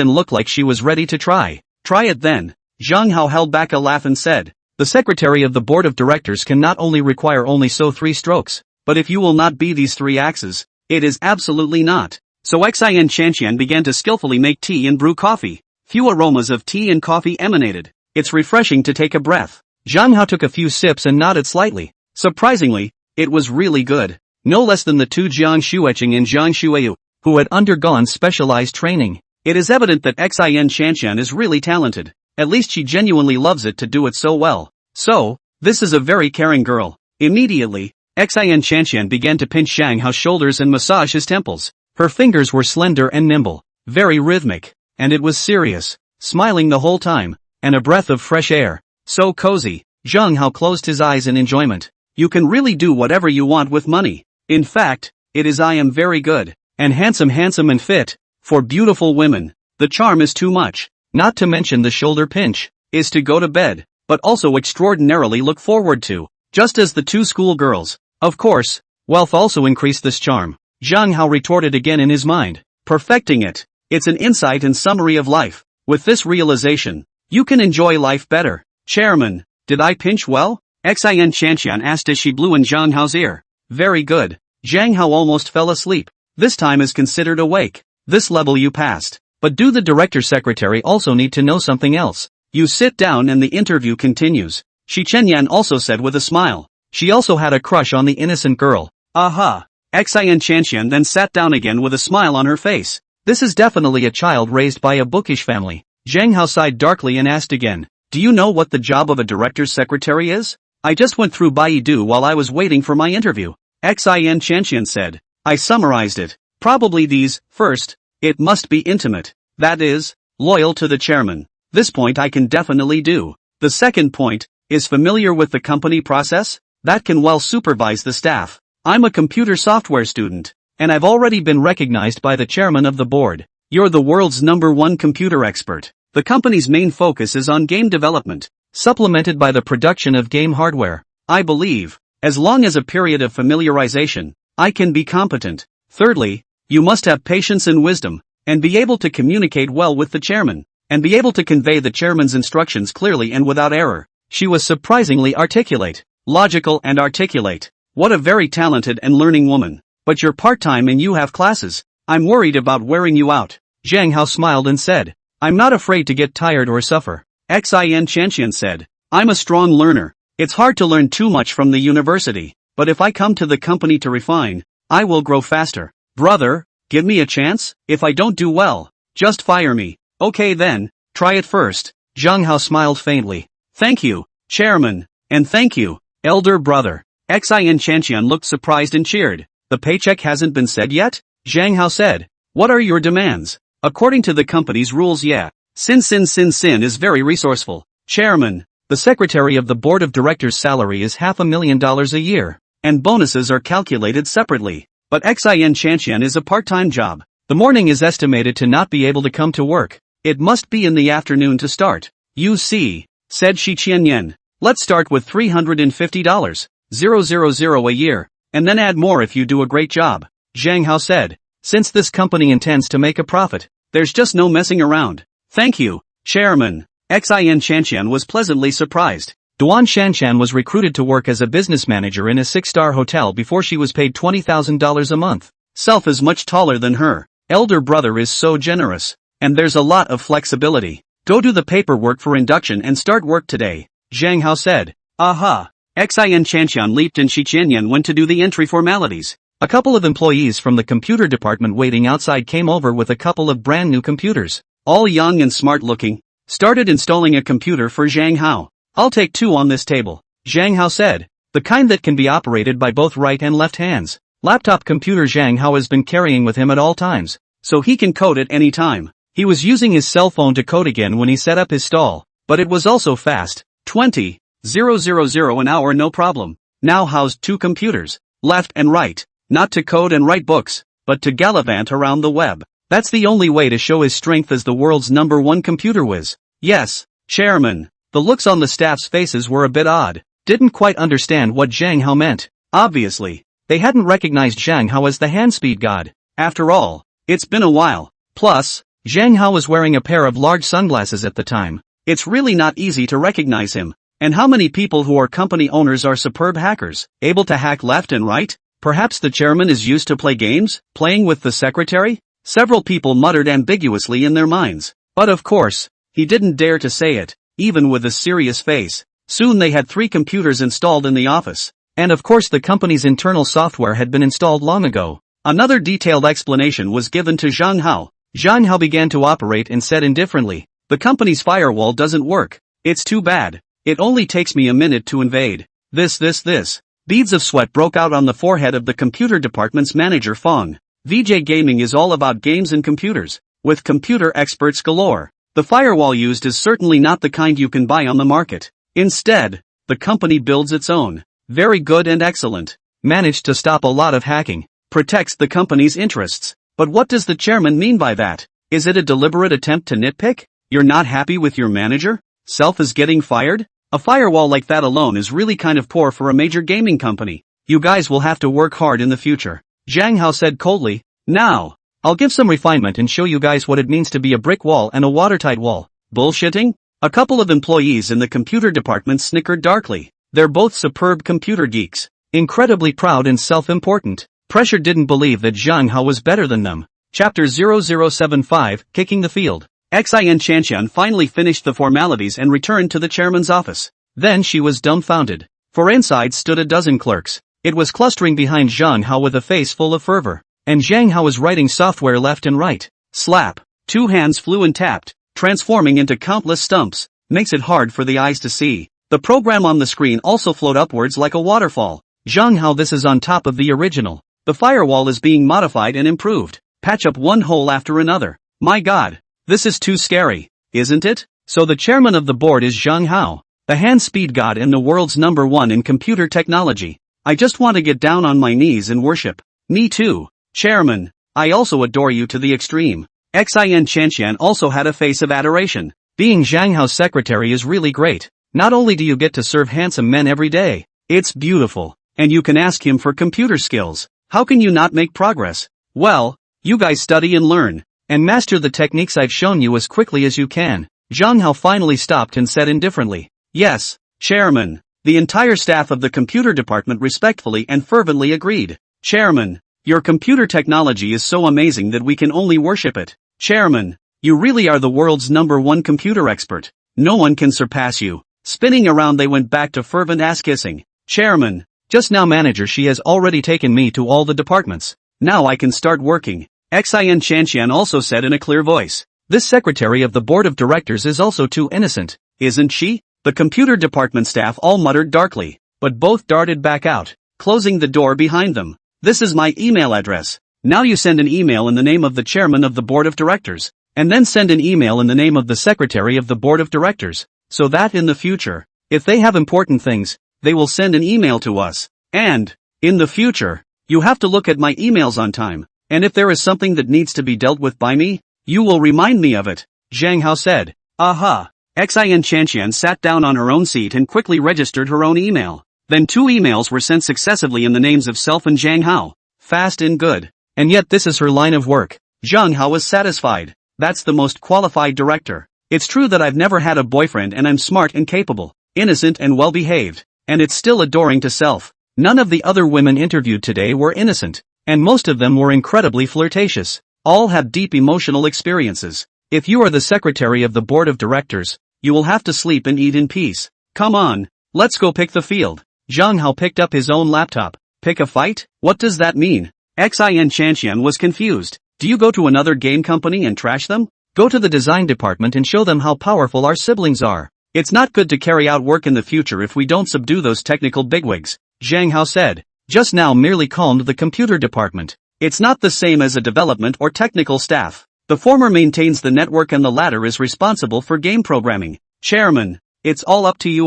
looked like she was ready to try. Try it then. Zhang Hao held back a laugh and said, the secretary of the board of directors can not only require only 3 strokes, but if you will not be these 3 axes, it is absolutely not. So Xin Chanshan began to skillfully make tea and brew coffee. Few aromas of tea and coffee emanated. It's refreshing to take a breath. Zhang Hao took a few sips and nodded slightly. Surprisingly, it was really good. No less than the 2 Jiang Shueching and Jiang Shueyu, who had undergone specialized training. It is evident that Xin Chanshan is really talented. At least she genuinely loves it to do it so well. So, this is a very caring girl. Immediately, Xin Chanshan began to pinch Zhang Hao's shoulders and massage his temples. Her fingers were slender and nimble, very rhythmic, and it was serious, smiling the whole time, and a breath of fresh air. So cozy. Zhang Hao closed his eyes in enjoyment. You can really do whatever you want with money. In fact, I am very good, and handsome and fit, for beautiful women. The charm is too much, not to mention the shoulder pinch, is to go to bed, but also extraordinarily look forward to, just as the two schoolgirls. Of course, wealth also increased this charm. Zhang Hao retorted again in his mind, perfecting it. It's an insight and summary of life. With this realization, you can enjoy life better. Chairman, did I pinch well? Xin Chanshan asked as she blew in Zhang Hao's ear. Very good. Zhang Hao almost fell asleep. This time is considered awake. This level you passed. But do the director's secretary also need to know something else? You sit down and the interview continues. Shi Chenyan also said with a smile. She also had a crush on the innocent girl. Aha. Xin Chanshan then sat down again with a smile on her face. This is definitely a child raised by a bookish family. Zhang Hao sighed darkly and asked again. Do you know what the job of a director's secretary is? I just went through Baidu while I was waiting for my interview. Xin Chanshan said. I summarized it. Probably these. First, it must be intimate. That is, loyal to the chairman. This point I can definitely do. The second point, is familiar with the company process? That can well supervise the staff. I'm a computer software student, and I've already been recognized by the chairman of the board. You're the world's #1 computer expert. The company's main focus is on game development, supplemented by the production of game hardware. I believe, as long as a period of familiarization, I can be competent. Thirdly, you must have patience and wisdom, and be able to communicate well with the chairman, and be able to convey the chairman's instructions clearly and without error. She was surprisingly articulate, logical and articulate. What a very talented and learning woman. But you're part-time and you have classes. I'm worried about wearing you out. Zhang Hao smiled and said. I'm not afraid to get tired or suffer. Xin Chanshan said. I'm a strong learner. It's hard to learn too much from the university, but if I come to the company to refine, I will grow faster. Brother, give me a chance. If I don't do well, just fire me. Okay then, try it first. Zhang Hao smiled faintly. Thank you, chairman, and thank you, elder brother. Xin Chanshan looked surprised and cheered. The paycheck hasn't been said yet? Zhang Hao said. What are your demands? According to the company's rules, yeah. Sin is very resourceful. Chairman, the secretary of the board of directors' salary is $500,000 a year, and bonuses are calculated separately. But Xin Chanshan is a part-time job. The morning is estimated to not be able to come to work. It must be in the afternoon to start. You see, said Shi Qianyan. Let's start with $350, 000 a year, and then add more if you do a great job. Zhang Hao said. Since this company intends to make a profit, there's just no messing around. Thank you, chairman. Xin Chanshan was pleasantly surprised. Duan Shanshan was recruited to work as a business manager in a 6-star hotel before she was paid $20,000 a month. Self is much taller than her. Elder brother is so generous. And there's a lot of flexibility. Go do the paperwork for induction and start work today. Zhang Hao said. Aha. Xin Chanshan leaped and Shi Qianyan went to do the entry formalities. A couple of employees from the computer department waiting outside came over with a couple of brand new computers, all young and smart looking. Started installing a computer for Zhang Hao. I'll take 2 on this table. Zhang Hao said. The kind that can be operated by both right and left hands. Laptop computer Zhang Hao has been carrying with him at all times, so he can code at any time. He was using his cell phone to code again when he set up his stall, but it was also fast. 20,000 an hour no problem. Now housed 2 computers, left and right, not to code and write books, but to gallivant around the web. That's the only way to show his strength as the world's #1 computer whiz. Yes, chairman. The looks on the staff's faces were a bit odd, didn't quite understand what Zhang Hao meant. Obviously, they hadn't recognized Zhang Hao as the handspeed god. After all, it's been a while. Plus, Zhang Hao was wearing a pair of large sunglasses at the time. It's really not easy to recognize him. And how many people who are company owners are superb hackers, able to hack left and right? Perhaps the chairman is used to play games, playing with the secretary? Several people muttered ambiguously in their minds. But of course, he didn't dare to say it, even with a serious face. Soon they had 3 computers installed in the office. And of course the company's internal software had been installed long ago. Another detailed explanation was given to Zhang Hao. Zhang Hao began to operate and said indifferently, The company's firewall doesn't work. It's too bad. It only takes me a minute to invade. This. Beads of sweat broke out on the forehead of the computer department's manager Fong. VJ Gaming is all about games and computers, with computer experts galore. The firewall used is certainly not the kind you can buy on the market. Instead, the company builds its own. Very good and excellent. Managed to stop a lot of hacking. Protects the company's interests. But what does the chairman mean by that? Is it a deliberate attempt to nitpick? You're not happy with your manager? Self is getting fired? A firewall like that alone is really kind of poor for a major gaming company. You guys will have to work hard in the future. Zhang Hao said coldly. Now, I'll give some refinement and show you guys what it means to be a brick wall and a watertight wall. Bullshitting? A couple of employees in the computer department snickered darkly. They're both superb computer geeks. Incredibly proud and self-important. Pressure didn't believe that Zhang Hao was better than them. Chapter 0075, Kicking the Field. Xin Chanxian finally finished the formalities and returned to the chairman's office. Then she was dumbfounded. For inside stood a dozen clerks. It was clustering behind Zhang Hao with a face full of fervor. And Zhang Hao was writing software left and right. Slap. 2 hands flew and tapped, transforming into countless stumps. Makes it hard for the eyes to see. The program on the screen also flowed upwards like a waterfall. Zhang Hao, this is on top of the original. The firewall is being modified and improved. Patch up one hole after another. My god. This is too scary, isn't it? So the chairman of the board is Zhang Hao, the hand speed god and the world's #1 in computer technology. I just want to get down on my knees and worship. Me too, chairman. I also adore you to the extreme. Xin Chanxian also had a face of adoration. Being Zhang Hao's secretary is really great. Not only do you get to serve handsome men every day, it's beautiful, and you can ask him for computer skills. How can you not make progress? Well, you guys study and learn. And master the techniques I've shown you as quickly as you can. Zhang Hao finally stopped and said indifferently. Yes, chairman. The entire staff of the computer department respectfully and fervently agreed. Chairman, your computer technology is so amazing that we can only worship it. Chairman, you really are the world's #1 computer expert. No one can surpass you. Spinning around they went back to fervent ass-kissing. Chairman, just now manager, she has already taken me to all the departments. Now I can start working. Xin Chanxian also said in a clear voice. This secretary of the board of directors is also too innocent, isn't she? The computer department staff all muttered darkly, but both darted back out, closing the door behind them. This is my email address. Now you send an email in the name of the chairman of the board of directors, and then send an email in the name of the secretary of the board of directors, so that in the future, if they have important things, they will send an email to us. And, in the future, you have to look at my emails on time. And if there is something that needs to be dealt with by me, you will remind me of it, Zhang Hao said. Aha. Xin Chanxian sat down on her own seat and quickly registered her own email. Then 2 emails were sent successively in the names of Self and Zhang Hao. Fast and good. And yet this is her line of work. Zhang Hao was satisfied. That's the most qualified director. It's true that I've never had a boyfriend and I'm smart and capable, innocent and well-behaved. And it's still adoring to Self. None of the other women interviewed today were innocent. And most of them were incredibly flirtatious. All had deep emotional experiences. If you are the secretary of the board of directors, you will have to sleep and eat in peace. Come on, let's go pick the field. Zhang Hao picked up his own laptop. Pick a fight? What does that mean? Xin Chanxian was confused. Do you go to another game company and trash them? Go to the design department and show them how powerful our siblings are. It's not good to carry out work in the future if we don't subdue those technical bigwigs, Zhang Hao said. Just now merely calmed the computer department. It's not the same as a development or technical staff. The former maintains the network and the latter is responsible for game programming. Chairman, it's all up to you.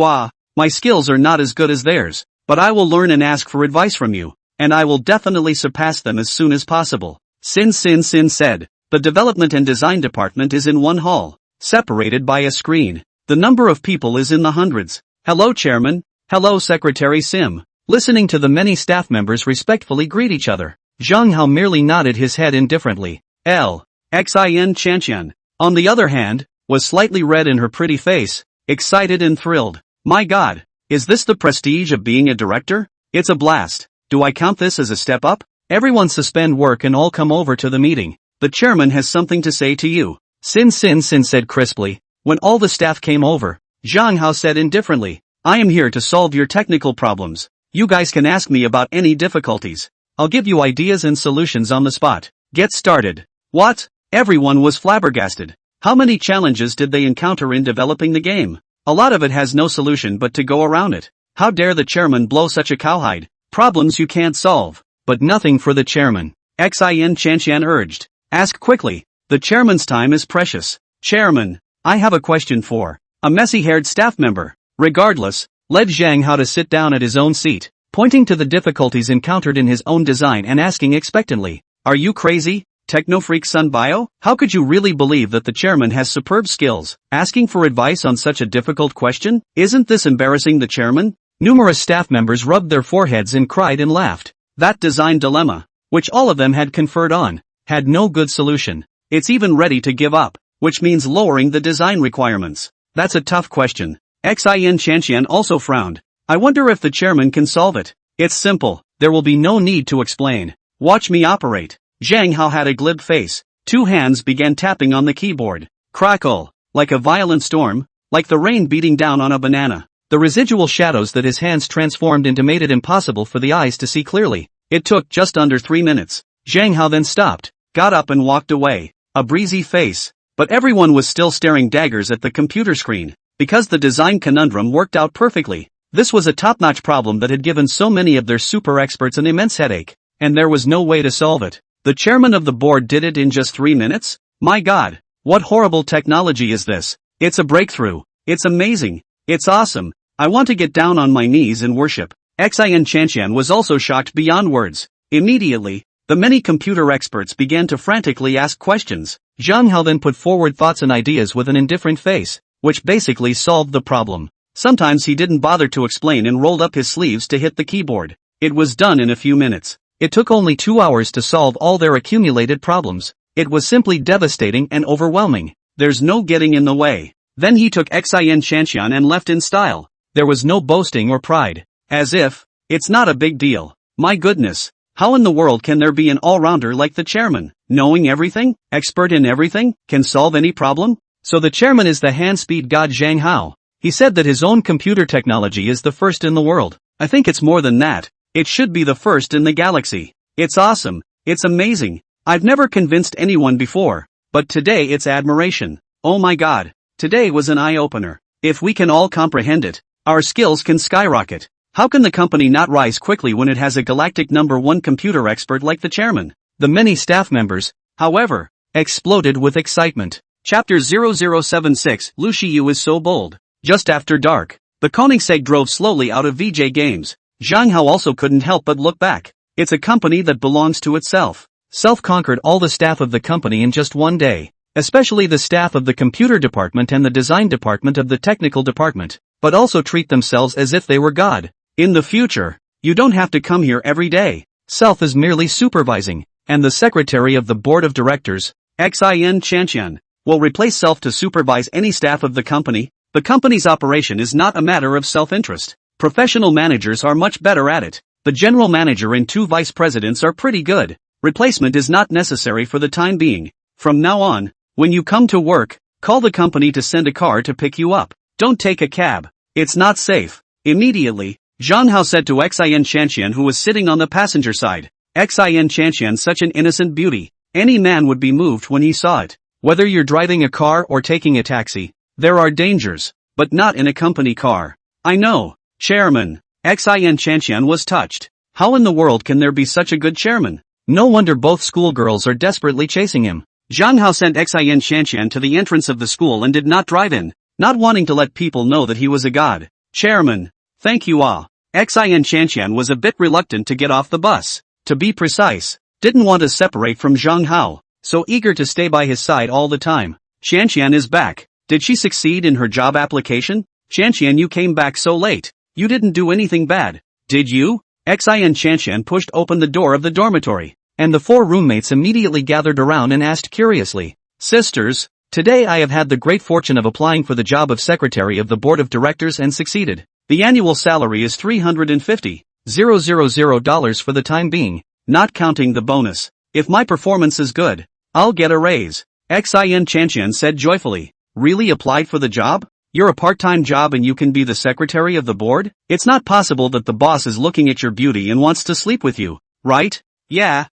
My skills are not as good as theirs, but I will learn and ask for advice from you, and I will definitely surpass them as soon as possible. Sin said. The development and design department is in one hall, separated by a screen. The number of people is in the hundreds. Hello Chairman. Hello Secretary Sim. Listening to the many staff members respectfully greet each other, Zhang Hao merely nodded his head indifferently. Xin Chanxian, on the other hand, was slightly red in her pretty face, excited and thrilled. My god, is this the prestige of being a director? It's a blast. Do I count this as a step up? Everyone suspend work and all come over to the meeting. The chairman has something to say to you. Sin said crisply. When all the staff came over, Zhang Hao said indifferently, I am here to solve your technical problems. You guys can ask me about any difficulties. I'll give you ideas and solutions on the spot. Get started. What? Everyone was flabbergasted. How many challenges did they encounter in developing the game? A lot of it has no solution but to go around it. How dare the chairman blow such a cowhide? Problems you can't solve. But nothing for the chairman. Xin Chanshan urged. Ask quickly. The chairman's time is precious. Chairman, I have a question for a messy-haired staff member. Regardless, led Zhang Hao to sit down at his own seat, pointing to the difficulties encountered in his own design and asking expectantly, are you crazy? Technofreak Sun Bio? How could you really believe that the chairman has superb skills? Asking for advice on such a difficult question? Isn't this embarrassing the chairman? Numerous staff members rubbed their foreheads and cried and laughed. That design dilemma, which all of them had conferred on, had no good solution. It's even ready to give up, which means lowering the design requirements. That's a tough question. Xin Chanshan also frowned. I wonder if the chairman can solve it. It's simple, there will be no need to explain. Watch me operate. Zhang Hao had a glib face. Two hands began tapping on the keyboard. Crackle. Like a violent storm, like the rain beating down on a banana. The residual shadows that his hands transformed into made it impossible for the eyes to see clearly. It took just under 3 minutes. Zhang Hao then stopped, got up and walked away. A breezy face. But everyone was still staring daggers at the computer screen. Because the design conundrum worked out perfectly. This was a top-notch problem that had given so many of their super experts an immense headache. And there was no way to solve it. The chairman of the board did it in just 3 minutes? My God, what horrible technology is this? It's a breakthrough. It's amazing. It's awesome. I want to get down on my knees and worship. Xin Chanshan was also shocked beyond words. Immediately, the many computer experts began to frantically ask questions. Zhang Hao then put forward thoughts and ideas with an indifferent face, which basically solved the problem. Sometimes he didn't bother to explain and rolled up his sleeves to hit the keyboard. It was done in a few minutes. It took only 2 hours to solve all their accumulated problems. It was simply devastating and overwhelming. There's no getting in the way. Then he took Xin Chanshan and left in style. There was no boasting or pride. As if, it's not a big deal. My goodness. How in the world can there be an all-rounder like the chairman? Knowing everything? Expert in everything? Can solve any problem? So the chairman is the hand-speed god Zhang Hao. He said that his own computer technology is the first in the world. I think it's more than that. It should be the first in the galaxy. It's awesome. It's amazing. I've never convinced anyone before. But today it's admiration. Oh my God. Today was an eye-opener. If we can all comprehend it, our skills can skyrocket. How can the company not rise quickly when it has a galactic #1 computer expert like the chairman? The many staff members, however, exploded with excitement. Chapter 0076, Lu Shiyu is so bold. Just after dark, the Koenigsegg drove slowly out of VJ Games. Zhang Hao also couldn't help but look back. It's a company that belongs to itself. Self-conquered all the staff of the company in just one day. Especially the staff of the computer department and the design department of the technical department. But also treat themselves as if they were God. In the future, you don't have to come here every day. Self is merely supervising. And the secretary of the board of directors, Xin Chanshan, will replace Self to supervise any staff of the company. The company's operation is not a matter of self-interest. Professional managers are much better at it. The general manager and 2 vice presidents are pretty good. Replacement is not necessary for the time being. From now on, when you come to work, call the company to send a car to pick you up. Don't take a cab. It's not safe. Immediately, Zhang Hao said to Xin Chanshan, who was sitting on the passenger side. Xin Chanshan, such an innocent beauty. Any man would be moved when he saw it. Whether you're driving a car or taking a taxi, there are dangers, but not in a company car. I know. Chairman. Xin Chanshan was touched. How in the world can there be such a good chairman? No wonder both schoolgirls are desperately chasing him. Zhang Hao sent Xin Chanshan to the entrance of the school and did not drive in, not wanting to let people know that he was a god. Chairman. Thank you all. Xin Chanshan was a bit reluctant to get off the bus. To be precise, didn't want to separate from Zhang Hao, so eager to stay by his side all the time. Chanshan is back. Did she succeed in her job application? Chanshan, you came back so late. You didn't do anything bad, did you? Xin Chanshan pushed open the door of the dormitory, and the 4 roommates immediately gathered around and asked curiously, Sisters, today I have had the great fortune of applying for the job of secretary of the board of directors and succeeded. The annual salary is $350,000 for the time being, not counting the bonus. If my performance is good, I'll get a raise. Xin Chanshan said joyfully. Really applied for the job? You're a part-time job and you can be the secretary of the board? It's not possible that the boss is looking at your beauty and wants to sleep with you, right? Yeah,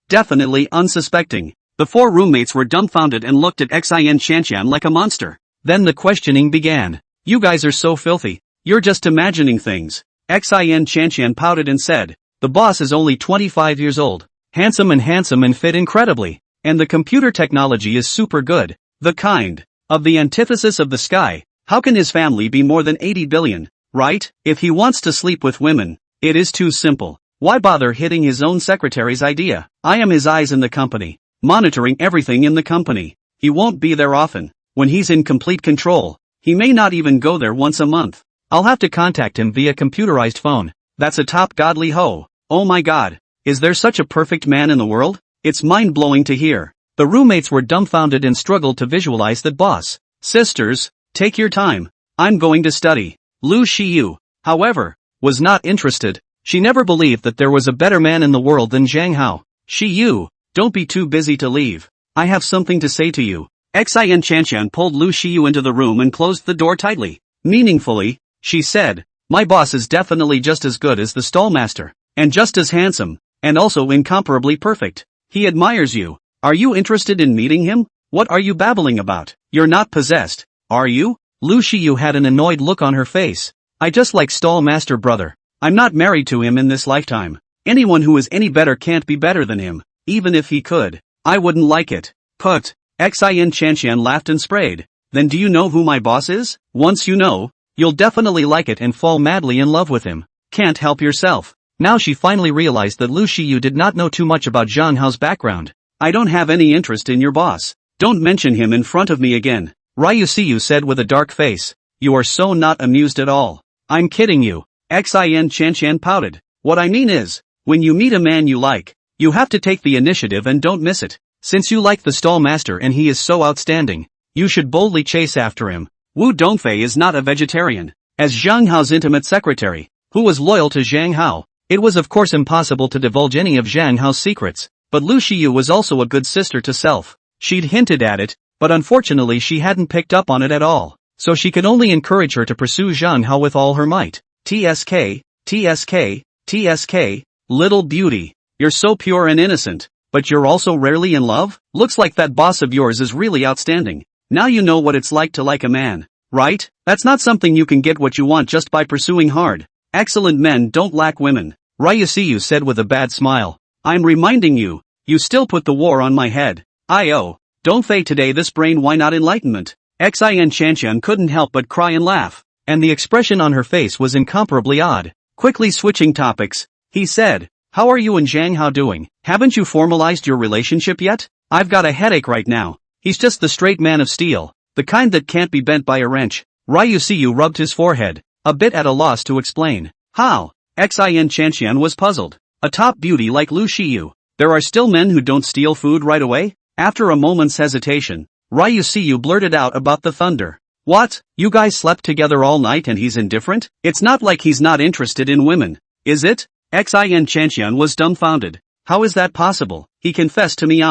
definitely unsuspecting. The four roommates were dumbfounded and looked at Xin Chanchan like a monster. Then the questioning began. You guys are so filthy. You're just imagining things. Xin Chanchan pouted and said. The boss is only 25 years old. Handsome and fit incredibly. And the computer technology is super good. The kind of the antithesis of the sky. How can his family be more than 80 billion, right? If he wants to sleep with women, it is too simple. Why bother hitting his own secretary's idea? I am his eyes in the company, monitoring everything in the company. He won't be there often. When he's in complete control, he may not even go there once a month. I'll have to contact him via computerized phone. That's a top godly hoe. Oh my god. Is there such a perfect man in the world? It's mind-blowing to hear. The roommates were dumbfounded and struggled to visualize that boss. Sisters, take your time. I'm going to study. Lu Shiyu, however, was not interested. She never believed that there was a better man in the world than Zhang Hao. Shiyu, don't be too busy to leave. I have something to say to you. Xin Chanchan pulled Lu Shiyu into the room and closed the door tightly. Meaningfully, she said, my boss is definitely just as good as the stallmaster, and just as handsome, and also incomparably perfect. He admires you. Are you interested in meeting him? What are you babbling about? You're not possessed, are you? Lu Shiyu had an annoyed look on her face. I just like stallmaster brother. I'm not married to him in this lifetime. Anyone who is any better can't be better than him. Even if he could, I wouldn't like it. Put. Xin Chanchan laughed and sprayed. Then do you know who my boss is? Once you know, you'll definitely like it and fall madly in love with him. Can't help yourself. Now she finally realized that Lu Shiyu did not know too much about Zhang Hao's background. I don't have any interest in your boss. Don't mention him in front of me again. Ryusiyu said with a dark face. You are so not amused at all. I'm kidding you. Xin Chanchan pouted. What I mean is, when you meet a man you like, you have to take the initiative and don't miss it. Since you like the stallmaster and he is so outstanding, you should boldly chase after him. Wu Dongfei is not a vegetarian. As Zhang Hao's intimate secretary, who was loyal to Zhang Hao, it was of course impossible to divulge any of Zhang Hao's secrets, but Lu Shiyu was also a good sister to self. She'd hinted at it, but unfortunately she hadn't picked up on it at all, so she could only encourage her to pursue Zhang Hao with all her might. TSK, TSK, TSK, little beauty, you're so pure and innocent, but you're also rarely in love? Looks like that boss of yours is really outstanding. Now you know what it's like to like a man, right? That's not something you can get what you want just by pursuing hard. Excellent men don't lack women, Ryusiyu said with a bad smile. I'm reminding you, you still put the war on my head. Don't fade today this brain why not enlightenment? Xin Chanchan couldn't help but cry and laugh, and the expression on her face was incomparably odd. Quickly switching topics, he said, how are you and Zhang Hao doing? Haven't you formalized your relationship yet? I've got a headache right now. He's just the straight man of steel, the kind that can't be bent by a wrench. Ryusiyu rubbed his forehead, a bit at a loss to explain. How? Xin Chanchan was puzzled. A top beauty like Lu Shiyu. There are still men who don't steal food right away? After a moment's hesitation, Ryusiyu blurted out about the thunder. What? You guys slept together all night and he's indifferent? It's not like he's not interested in women, is it? Xin Chanchan was dumbfounded. How is that possible? He confessed to me.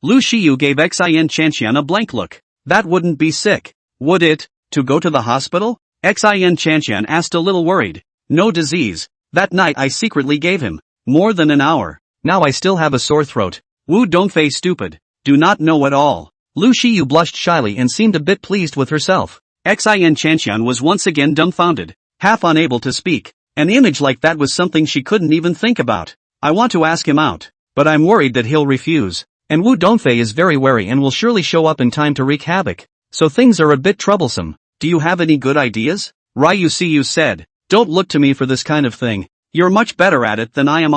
Lu Shiyu gave Xin Chanchan a blank look. That wouldn't be sick, would it? To go to the hospital? Xin Chanchan asked a little worried. No disease. That night I secretly gave him more than an hour. Now I still have a sore throat. Wu Dongfei stupid. Do not know at all. Lu Shiyu blushed shyly and seemed a bit pleased with herself. Xin Chanchan was once again dumbfounded, half unable to speak. An image like that was something she couldn't even think about. I want to ask him out, but I'm worried that he'll refuse. And Wu Dongfei is very wary and will surely show up in time to wreak havoc. So things are a bit troublesome. Do you have any good ideas? Ryusiyu said. Don't look to me for this kind of thing. You're much better at it than I am.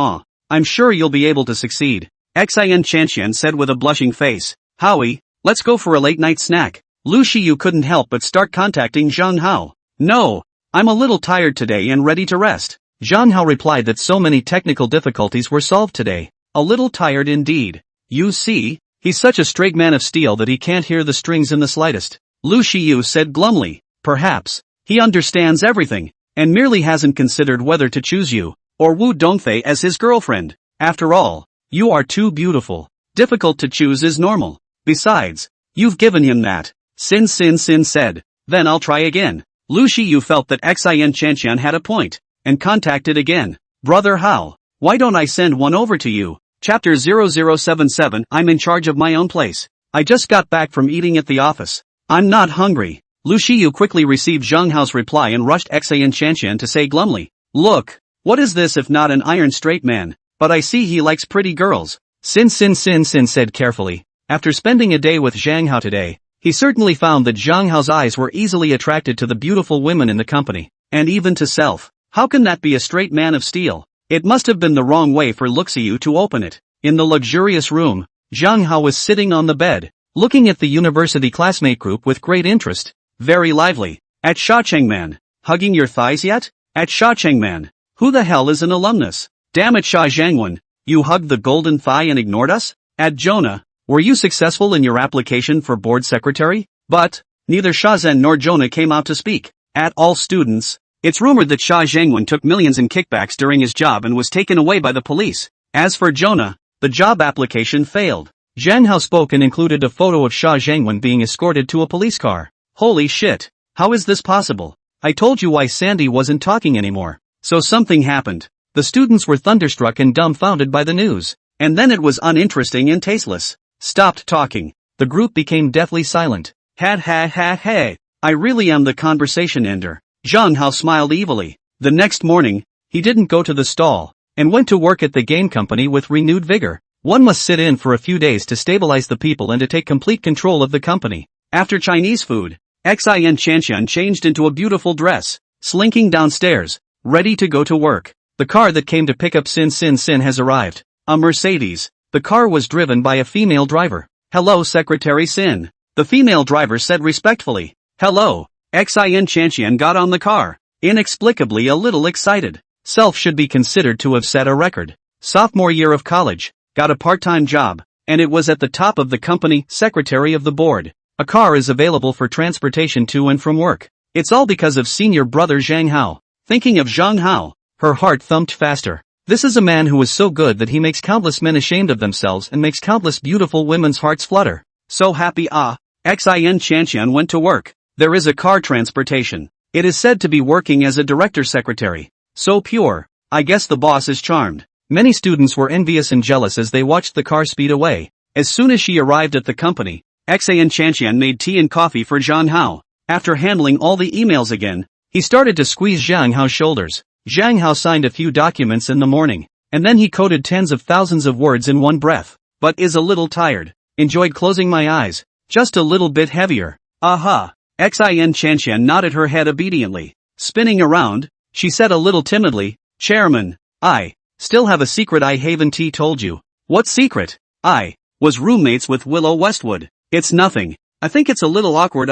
I'm sure you'll be able to succeed. Xin Chanchan said with a blushing face. Howie, let's go for a late night snack. Lu Shiyu couldn't help but start contacting Zhang Hao. No, I'm a little tired today and ready to rest. Zhang Hao replied that so many technical difficulties were solved today. A little tired indeed. You see, he's such a straight man of steel that he can't hear the strings in the slightest. Lu Shiyu said glumly. Perhaps, he understands everything, and merely hasn't considered whether to choose you, or Wu Dongfei as his girlfriend. After all, you are too beautiful. Difficult to choose is normal. Besides, you've given him that. Sin said. Then I'll try again. Lu Shiyu felt that Xin Chanchan had a point, and contacted again. Brother Hao, why don't I send one over to you? Chapter 0077 I'm in charge of my own place. I just got back from eating at the office. I'm not hungry. Lu Shiyu quickly received Zhang Hao's reply and rushed Xian Qianqian to say glumly, look, what is this if not an iron straight man? But I see he likes pretty girls. Sin said carefully. After spending a day with Zhang Hao today, he certainly found that Zhang Hao's eyes were easily attracted to the beautiful women in the company, and even to self. How can that be a straight man of steel? It must have been the wrong way for Luxiu to open it. In the luxurious room, Zhang Hao was sitting on the bed, looking at the university classmate group with great interest. Very lively. At Shachengman. Hugging your thighs yet? At Shachengman. Who the hell is an alumnus? Damn it Sha Zhangwen. You hugged the golden thigh and ignored us? At Jonah. Were you successful in your application for board secretary? But, neither Sha Zhen nor Jonah came out to speak. At all students. It's rumored that Sha Zhangwen took millions in kickbacks during his job and was taken away by the police. As for Jonah, the job application failed. Zhang Hao spoke and included a photo of Sha Zhangwen being escorted to a police car. Holy shit. How is this possible? I told you why Sandy wasn't talking anymore. So something happened. The students were thunderstruck and dumbfounded by the news. And then it was uninteresting and tasteless. Stopped talking. The group became deathly silent. Ha. I really am the conversation ender. Zhang Hao smiled evilly. The next morning, he didn't go to the stall, and went to work at the game company with renewed vigor. One must sit in for a few days to stabilize the people and to take complete control of the company. After Chinese food, Xian Qianqian changed into a beautiful dress, slinking downstairs, ready to go to work. The car that came to pick up Sin has arrived. A Mercedes. The car was driven by a female driver. Hello Secretary Sin. The female driver said respectfully. Hello. Xian Qianqian got on the car, inexplicably a little excited. Self should be considered to have set a record. Sophomore year of college, got a part-time job, and it was at the top of the company, secretary of the board. A car is available for transportation to and from work. It's all because of senior brother Zhang Hao. Thinking of Zhang Hao, her heart thumped faster. This is a man who is so good that he makes countless men ashamed of themselves and makes countless beautiful women's hearts flutter. So happy Xian Qianqian went to work. There is a car transportation. It is said to be working as a director's secretary. So pure. I guess the boss is charmed. Many students were envious and jealous as they watched the car speed away. As soon as she arrived at the company, Xian Qianqian made tea and coffee for Zhang Hao. After handling all the emails again, he started to squeeze Zhang Hao's shoulders. Zhang Hao signed a few documents in the morning, and then he coded tens of thousands of words in one breath. But is a little tired. Enjoyed closing my eyes. Just a little bit heavier. Aha. Xian Qianqian nodded her head obediently. Spinning around, she said a little timidly, Chairman, I still have a secret I haven't told you. What secret? I was roommates with Willow Westwood. It's nothing. I think it's a little awkward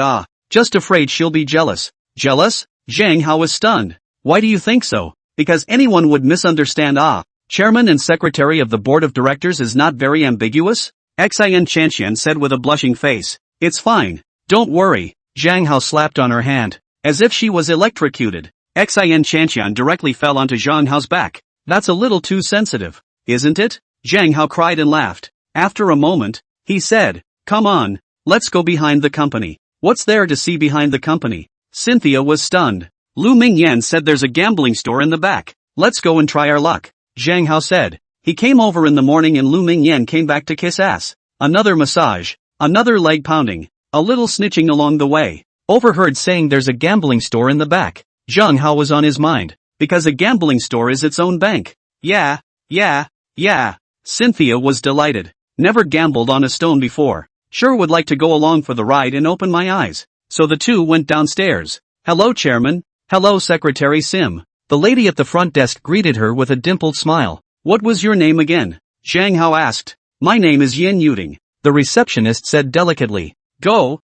just afraid she'll be jealous. Jealous? Zhang Hao was stunned. Why do you think so? Because anyone would misunderstand Chairman and Secretary of the Board of Directors is not very ambiguous? Xian Qianqian said with a blushing face. It's fine. Don't worry. Zhang Hao slapped on her hand, as if she was electrocuted. Xian Qianqian directly fell onto Zhang Hao's back. That's a little too sensitive, isn't it? Zhang Hao cried and laughed. After a moment, he said, come on, let's go behind the company. What's there to see behind the company? Cynthia was stunned. Lu Mingyan said there's a gambling store in the back. Let's go and try our luck. Zhang Hao said. He came over in the morning and Lu Mingyan came back to kiss ass. Another massage. Another leg pounding. A little snitching along the way. Overheard saying there's a gambling store in the back. Zhang Hao was on his mind. Because a gambling store is its own bank. Yeah. Cynthia was delighted. Never gambled on a stone before. Sure would like to go along for the ride and open my eyes. So the two went downstairs. Hello Chairman. Hello Secretary Sim. The lady at the front desk greeted her with a dimpled smile. What was your name again? Zhang Hao asked. My name is Yin Yuding. The receptionist said delicately. Go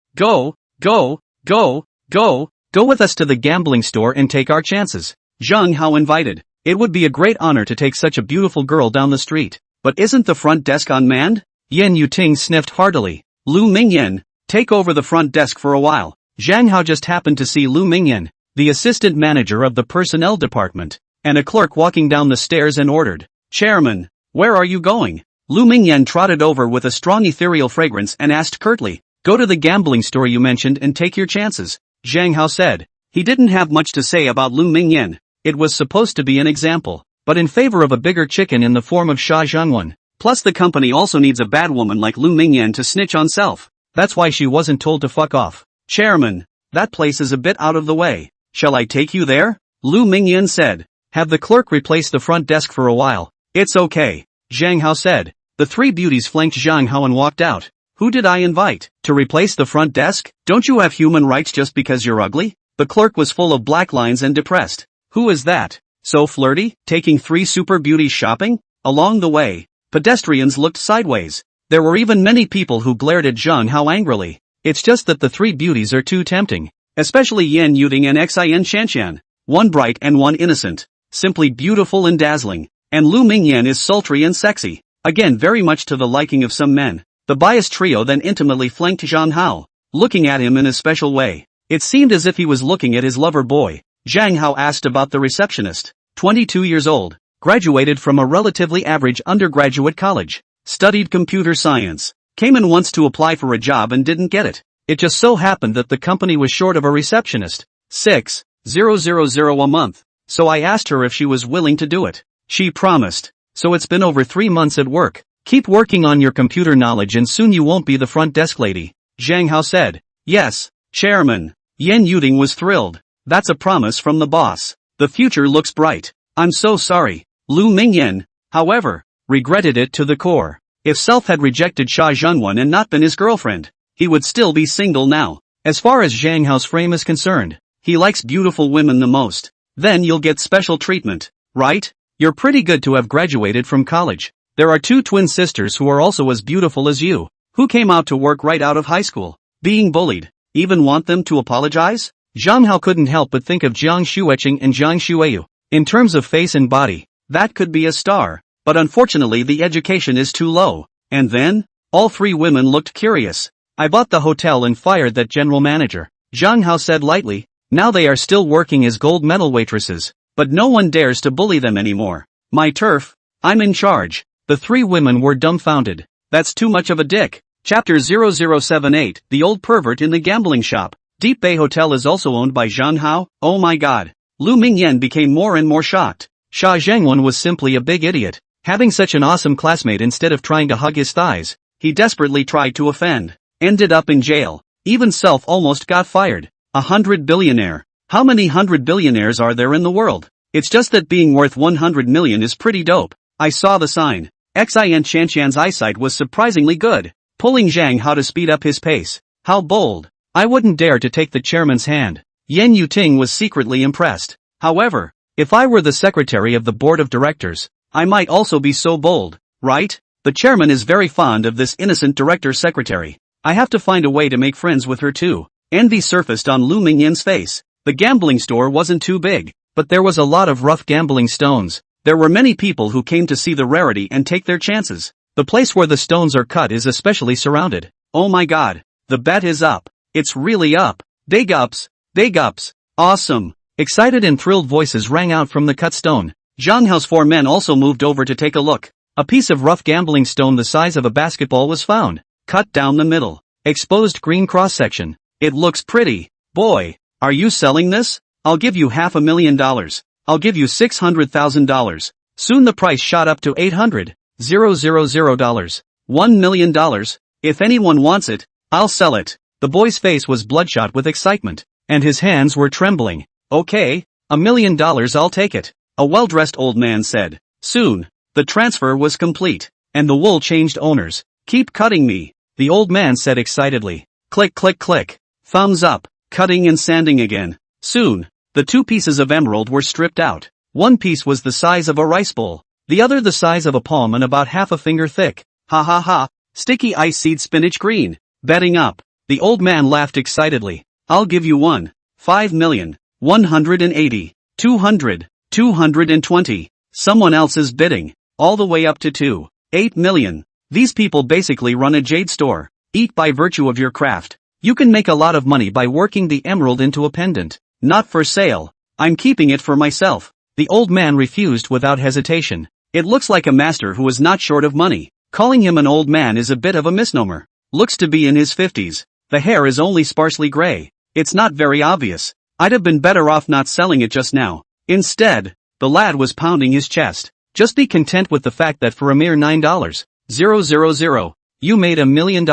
with us to the gambling store and take our chances. Zhang Hao invited. It would be a great honor to take such a beautiful girl down the street. But isn't the front desk unmanned? Yin Yuting sniffed heartily. Lu Mingyan, take over the front desk for a while. Zhang Hao just happened to see Lu Mingyan, the assistant manager of the personnel department, and a clerk walking down the stairs and ordered. Chairman, where are you going? Lu Mingyan trotted over with a strong ethereal fragrance and asked curtly. Go to the gambling store you mentioned and take your chances. Zhang Hao said. He didn't have much to say about Lu Mingyan. It was supposed to be an example, but in favor of a bigger chicken in the form of Sha Zhangwen. Plus the company also needs a bad woman like Lu Mingyan to snitch on self. That's why she wasn't told to fuck off. Chairman, that place is a bit out of the way. Shall I take you there? Lu Mingyan said. Have the clerk replace the front desk for a while. It's okay, Zhang Hao said. The three beauties flanked Zhang Hao and walked out. Who did I invite? To replace the front desk? Don't you have human rights just because you're ugly? The clerk was full of black lines and depressed. Who is that? So flirty? Taking three super beauties shopping? Along the way, pedestrians looked sideways. There were even many people who glared at Zhang Hao angrily. It's just that the three beauties are too tempting. Especially Yan Yuting and Xin Shanshan. One bright and one innocent. Simply beautiful and dazzling. And Lu Mingyan is sultry and sexy. Again very much to the liking of some men. The biased trio then intimately flanked Zhang Hao, looking at him in a special way. It seemed as if he was looking at his lover boy. Zhang Hao asked about the receptionist. 22 years old, graduated from a relatively average undergraduate college, studied computer science, came in once to apply for a job and didn't get it. It just so happened that the company was short of a receptionist. 6,000 a month. So I asked her if she was willing to do it. She promised. So it's been over 3 months at work. Keep working on your computer knowledge and soon you won't be the front desk lady. Zhang Hao said. Yes, Chairman. Yan Yuting was thrilled. That's a promise from the boss. The future looks bright. I'm so sorry. Lu Mingyan, however, regretted it to the core. If Self had rejected Xia Zhenwan and not been his girlfriend, he would still be single now. As far as Zhang Hao's frame is concerned, he likes beautiful women the most. Then you'll get special treatment, right? You're pretty good to have graduated from college. There are 2 twin sisters who are also as beautiful as you, who came out to work right out of high school, being bullied. Even want them to apologize? Zhang Hao couldn't help but think of Jiang Shueqing and Jiang Shueyu. In terms of face and body, that could be a star, but unfortunately the education is too low. And then, all 3 women looked curious. I bought the hotel and fired that general manager, Zhang Hao said lightly. Now they are still working as gold medal waitresses, but no one dares to bully them anymore. My turf, I'm in charge. The 3 women were dumbfounded. That's too much of a dick. Chapter 0078, The Old Pervert in the Gambling Shop. Deep Bay Hotel is also owned by Zhang Hao. Oh my god. Lu Mingyan became more and more shocked. Xia Zhengwan was simply a big idiot. Having such an awesome classmate instead of trying to hug his thighs, he desperately tried to offend. Ended up in jail. Even Self almost got fired. 100 billionaire. How many 100 billionaires are there in the world? It's just that being worth 100 million is pretty dope. I saw the sign. Xin Shanshan's eyesight was surprisingly good, pulling Zhang Hao to speed up his pace. How bold. I wouldn't dare to take the chairman's hand. Yan Yuting was secretly impressed. However, if I were the secretary of the board of directors, I might also be so bold, right? The chairman is very fond of this innocent director secretary. I have to find a way to make friends with her too. Envy surfaced on Lu Mingyan's face. The gambling store wasn't too big, but there was a lot of rough gambling stones. There were many people who came to see the rarity and take their chances. The place where the stones are cut is especially surrounded. Oh my god. The bet is up. It's really up. Big ups. Big ups. Awesome. Excited and thrilled voices rang out from the cut stone. Zhang Hao's 4 men also moved over to take a look. A piece of rough gambling stone the size of a basketball was found. Cut down the middle. Exposed green cross-section. It looks pretty. Boy, are you selling this? I'll give you $500,000. I'll give you $600,000. Soon the price shot up to $800,000. $1 million. If anyone wants it, I'll sell it. The boy's face was bloodshot with excitement, and his hands were trembling. Okay, $1 million I'll take it. A well-dressed old man said. Soon, the transfer was complete, and the wool changed owners. Keep cutting me, the old man said excitedly. Click click click. Thumbs up, cutting and sanding again. Soon, the 2 pieces of emerald were stripped out. One piece was the size of a rice bowl, the other the size of a palm and about half a finger thick. Ha ha ha, sticky ice seed spinach green. Betting up. The old man laughed excitedly. I'll give you 5 million, 180, 200, 220. Someone else is bidding. All the way up to 8 million. These people basically run a jade store. Eat by virtue of your craft. You can make a lot of money by working the emerald into a pendant. Not for sale. I'm keeping it for myself. The old man refused without hesitation. It looks like a master who is not short of money. Calling him an old man is a bit of a misnomer. Looks to be in his 50s. The hair is only sparsely gray. It's not very obvious. I'd have been better off not selling it just now. Instead, the lad was pounding his chest. Just be content with the fact that for a mere $9,000, you made $1 million.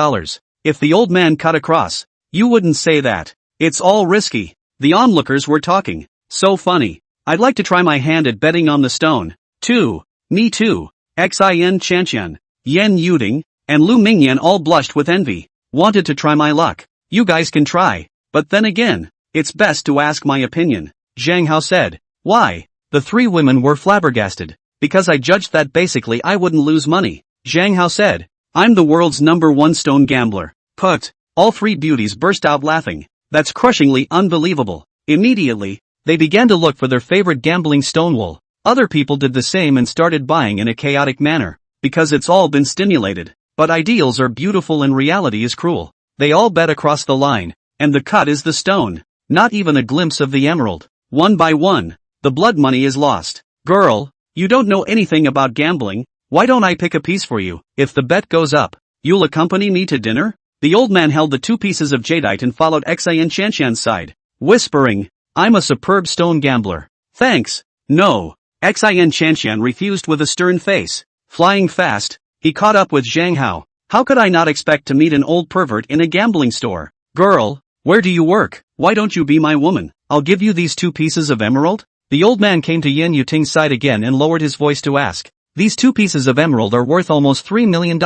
If the old man cut across, you wouldn't say that. It's all risky. The onlookers were talking. So funny. I'd like to try my hand at betting on the stone. Too. Me too. Xin Chanqian, Yan Yuding, and Lu Mingyan all blushed with envy. Wanted to try my luck. You guys can try. But then again, it's best to ask my opinion. Zhang Hao said. Why? The three women were flabbergasted. Because I judged that basically I wouldn't lose money. Zhang Hao said. I'm the world's #1 stone gambler. Put. All three beauties burst out laughing. That's crushingly unbelievable. Immediately, they began to look for their favorite gambling stonewall. Other people did the same and started buying in a chaotic manner. Because it's all been stimulated. But ideals are beautiful and reality is cruel. They all bet across the line. And the cut is the stone. Not even a glimpse of the emerald. One by one, the blood money is lost. Girl, you don't know anything about gambling. Why don't I pick a piece for you? If the bet goes up, you'll accompany me to dinner? The old man held the 2 pieces of jadeite and followed Xin Chanqian's side, whispering, I'm a superb stone gambler. Thanks. No. Xin Chanqian refused with a stern face. Flying fast, he caught up with Zhang Hao. How could I not expect to meet an old pervert in a gambling store? Girl, where do you work? Why don't you be my woman? I'll give you these 2 pieces of emerald? The old man came to Yan Yuting's side again and lowered his voice to ask. These 2 pieces of emerald are worth almost $3 million.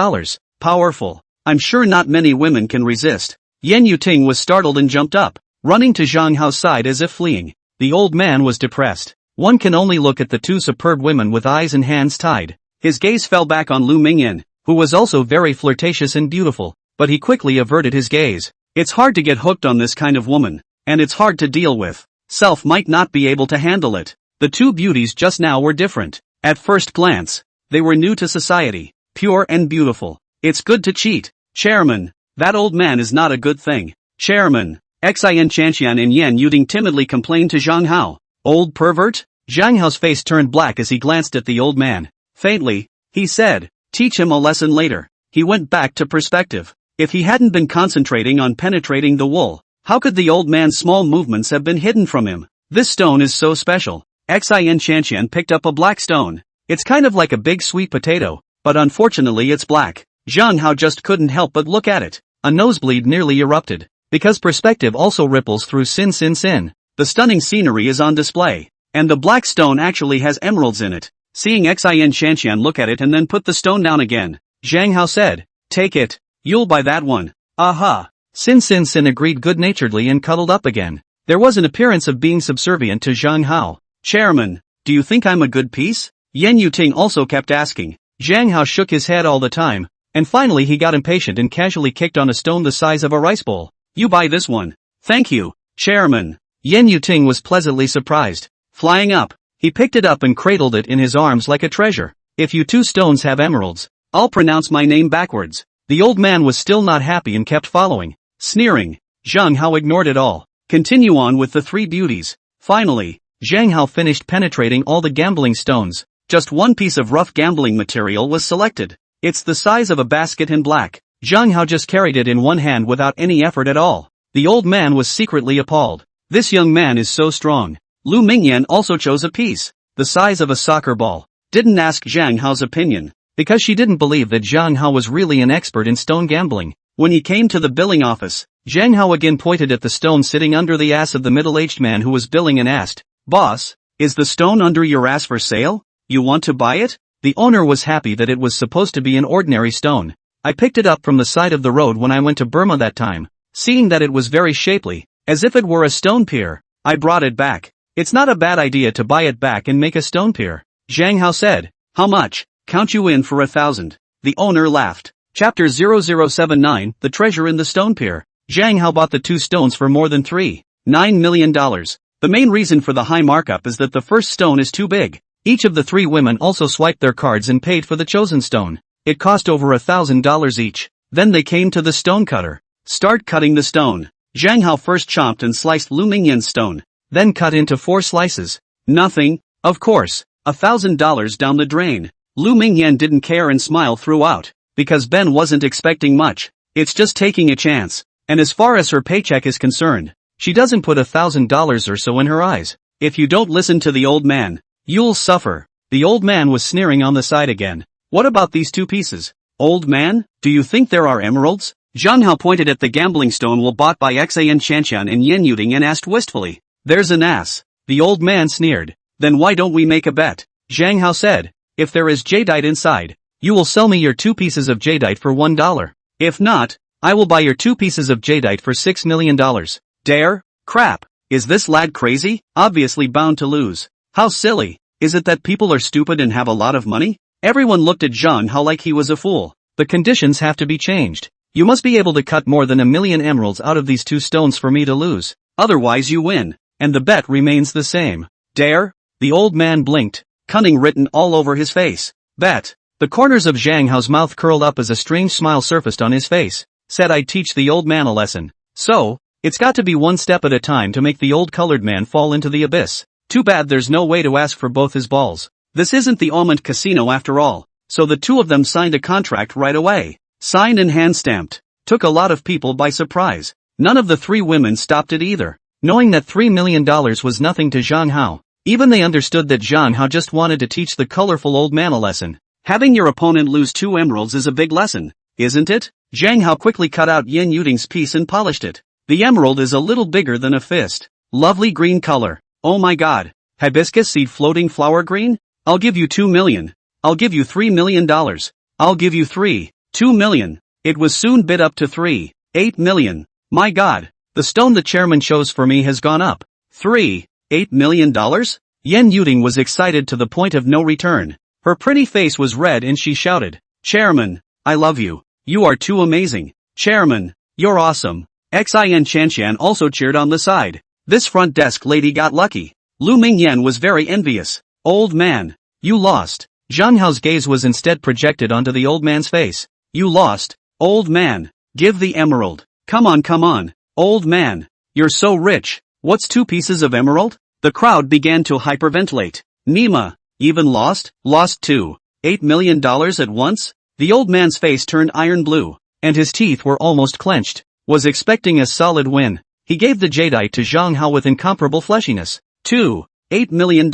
Powerful. I'm sure not many women can resist. Yan Yuting was startled and jumped up, running to Zhang Hao's side as if fleeing. The old man was depressed. One can only look at the 2 superb women with eyes and hands tied. His gaze fell back on Lu Mingyan, who was also very flirtatious and beautiful, but he quickly averted his gaze. It's hard to get hooked on this kind of woman, and it's hard to deal with. Self might not be able to handle it. The 2 beauties just now were different. At first glance, they were new to society, pure and beautiful. It's good to cheat. Chairman, that old man is not a good thing. Chairman, Xin Chanqian and Yan Yuding timidly complained to Zhang Hao. Old pervert? Zhang Hao's face turned black as he glanced at the old man. Faintly, he said, teach him a lesson later. He went back to perspective. If he hadn't been concentrating on penetrating the wool, how could the old man's small movements have been hidden from him? This stone is so special. Xin Chanqian picked up a black stone. It's kind of like a big sweet potato, but unfortunately it's black. Zhang Hao just couldn't help but look at it. A nosebleed nearly erupted. Because perspective also ripples through sin. The stunning scenery is on display. And the black stone actually has emeralds in it. Seeing Xin Chanqian look at it and then put the stone down again, Zhang Hao said, take it. You'll buy that one. Aha. Sin agreed good-naturedly and cuddled up again. There was an appearance of being subservient to Zhang Hao. Chairman, do you think I'm a good piece? Yan Yuting also kept asking. Zhang Hao shook his head all the time. And finally he got impatient and casually kicked on a stone the size of a rice bowl. You buy this one. Thank you, Chairman. Yan Yuting was pleasantly surprised. Flying up, he picked it up and cradled it in his arms like a treasure. If you 2 stones have emeralds, I'll pronounce my name backwards. The old man was still not happy and kept following. Sneering, Zhang Hao ignored it all. Continue on with the 3 beauties. Finally, Zhang Hao finished penetrating all the gambling stones. Just one piece of rough gambling material was selected. It's the size of a basket in black. Zhang Hao just carried it in one hand without any effort at all. The old man was secretly appalled. This young man is so strong. Lu Mingyan also chose a piece, the size of a soccer ball. Didn't ask Zhang Hao's opinion, because she didn't believe that Zhang Hao was really an expert in stone gambling. When he came to the billing office, Zhang Hao again pointed at the stone sitting under the ass of the middle-aged man who was billing and asked, Boss, is the stone under your ass for sale? You want to buy it? The owner was happy that it was supposed to be an ordinary stone. I picked it up from the side of the road when I went to Burma that time. Seeing that it was very shapely, as if it were a stone pier, I brought it back. It's not a bad idea to buy it back and make a stone pier. Zhang Hao said. How much? Count you in for 1,000. The owner laughed. Chapter 0079, The Treasure in the Stone Pier. Zhang Hao bought the 2 stones for more than $9 million. The main reason for the high markup is that the first stone is too big. Each of the 3 women also swiped their cards and paid for the chosen stone. It cost over $1,000 each. Then they came to the stone cutter. Start cutting the stone. Zhang Hao first chomped and sliced Lu Mingyan's stone, then cut into 4 slices. Nothing, of course, $1,000 down the drain. Lu Mingyan didn't care and smiled throughout, because Ben wasn't expecting much. It's just taking a chance. And as far as her paycheck is concerned, she doesn't put $1,000 or so in her eyes. If you don't listen to the old man, you'll suffer. The old man was sneering on the side again. What about these 2 pieces? Old man, do you think there are emeralds? Zhang Hao pointed at the gambling stone bought by Xian Chanshan and Yen Yuding and asked wistfully. There's an ass. The old man sneered. Then why don't we make a bet? Zhang Hao said. If there is jadeite inside, you will sell me your 2 pieces of jadeite for $1. If not, I will buy your 2 pieces of jadeite for $6 million. Dare? Crap. Is this lad crazy? Obviously bound to lose. How silly. Is it that people are stupid and have a lot of money? Everyone looked at Zhang Hao like he was a fool. The conditions have to be changed. You must be able to cut more than 1,000,000 emeralds out of these 2 stones for me to lose. Otherwise you win. And the bet remains the same. Dare? The old man blinked, cunning written all over his face. Bet. The corners of Zhang Hao's mouth curled up as a strange smile surfaced on his face. Said I'd teach the old man a lesson. So, it's got to be one step at a time to make the old colored man fall into the abyss. Too bad there's no way to ask for both his balls. This isn't the Almond Casino after all. So the 2 of them signed a contract right away. Signed and hand-stamped. Took a lot of people by surprise. None of the 3 women stopped it either. Knowing that $3 million was nothing to Zhang Hao. Even they understood that Zhang Hao just wanted to teach the colorful old man a lesson. Having your opponent lose 2 emeralds is a big lesson, isn't it? Zhang Hao quickly cut out Yen Yuding's piece and polished it. The emerald is a little bigger than a fist. Lovely green color. Oh my god. Hibiscus seed floating flower green? I'll give you 2 million. I'll give you $3 million. I'll give you 2 million. It was soon bid up to 8 million. My god. The stone the chairman chose for me has gone up. $8 million? Yen Yuding was excited to the point of no return. Her pretty face was red and she shouted, Chairman, I love you. You are too amazing. Chairman, you're awesome. Xian Chanshan also cheered on the side. This front desk lady got lucky. Lu Mingyan was very envious. Old man, you lost. Zhang Hao's gaze was instead projected onto the old man's face. You lost, old man. Give the emerald. Come on, old man. You're so rich. What's 2 pieces of emerald? The crowd began to hyperventilate. Nima, even lost? Lost $8 million at once? The old man's face turned iron blue, and his teeth were almost clenched. Was expecting a solid win. He gave the jadeite to Zhang Hao with incomparable fleshiness. $8 million.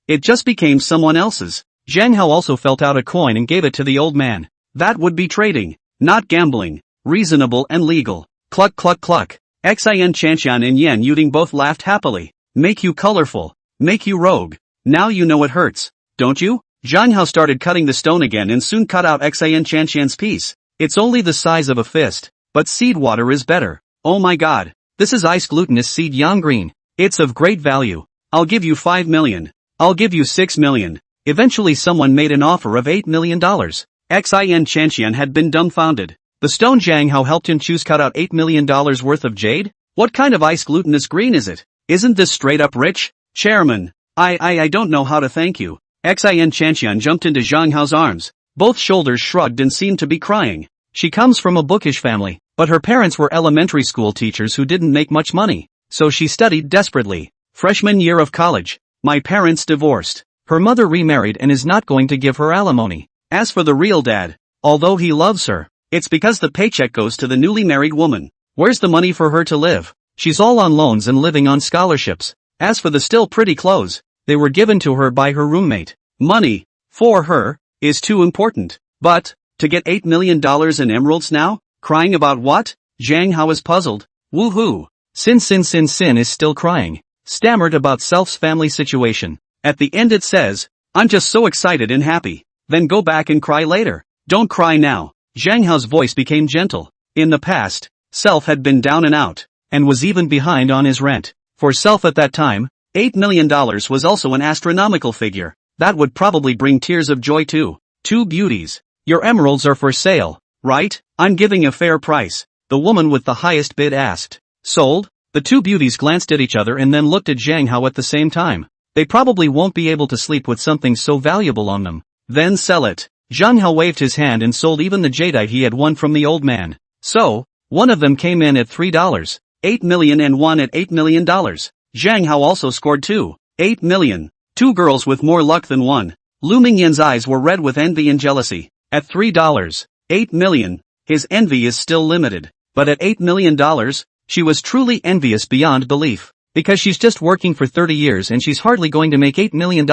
It just became someone else's. Zhang Hao also felt out a coin and gave it to the old man. That would be trading, not gambling. Reasonable and legal. Cluck cluck cluck. Xian Chanshan and Yen Yuding both laughed happily. Make you colorful. Make you rogue. Now you know it hurts, don't you? Zhang Hao started cutting the stone again and soon cut out Xian Chanshan's piece. It's only the size of a fist, but seed water is better. Oh my god. This is ice glutinous seed yang green. It's of great value. I'll give you 5 million. I'll give you 6 million. Eventually someone made an offer of $8 million. Xian Chanshan had been dumbfounded. The stone Zhang Hao helped him choose cut out $8 million worth of jade? What kind of ice glutinous green is it? Isn't this straight up rich? Chairman, I don't know how to thank you. Xian Chanshan jumped into Zhang Hao's arms. Both shoulders shrugged and seemed to be crying. She comes from a bookish family, but her parents were elementary school teachers who didn't make much money, so she studied desperately. Freshman year of college. My parents divorced. Her mother remarried and is not going to give her alimony. As for the real dad, although he loves her, it's because the paycheck goes to the newly married woman. Where's the money for her to live? She's all on loans and living on scholarships. As for the still pretty clothes, they were given to her by her roommate. Money, for her, is too important. But, to get $8 million in emeralds now? Crying about what? Zhang Hao is puzzled. Woohoo. Sin is still crying. Stammered about Self's family situation. At the end it says, I'm just so excited and happy. Then go back and cry later. Don't cry now. Zhang Hao's voice became gentle. In the past, Self had been down and out, and was even behind on his rent. For Self at that time, $8 million was also an astronomical figure. That would probably bring tears of joy too. 2 beauties. Your emeralds are for sale, right? I'm giving a fair price. The woman with the highest bid asked. Sold? The 2 beauties glanced at each other and then looked at Zhang Hao at the same time. They probably won't be able to sleep with something so valuable on them. Then sell it. Zhang Hao waved his hand and sold even the jadeite he had won from the old man. So, one of them came in at $3. 8 million and one at $8 million. Zhang Hao also scored $8 million. 2 girls with more luck than one. Lu Mingyan's eyes were red with envy and jealousy. At $3, 8 million, his envy is still limited. But at $8 million, she was truly envious beyond belief. Because she's just working for 30 years and she's hardly going to make $8 million.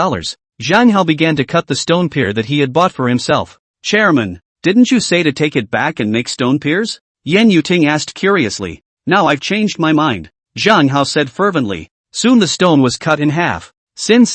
Zhang Hao began to cut the stone pier that he had bought for himself. Chairman, didn't you say to take it back and make stone piers? Yan Yuting asked curiously. Now I've changed my mind, Zhang Hao said fervently. Soon the stone was cut in half. Sin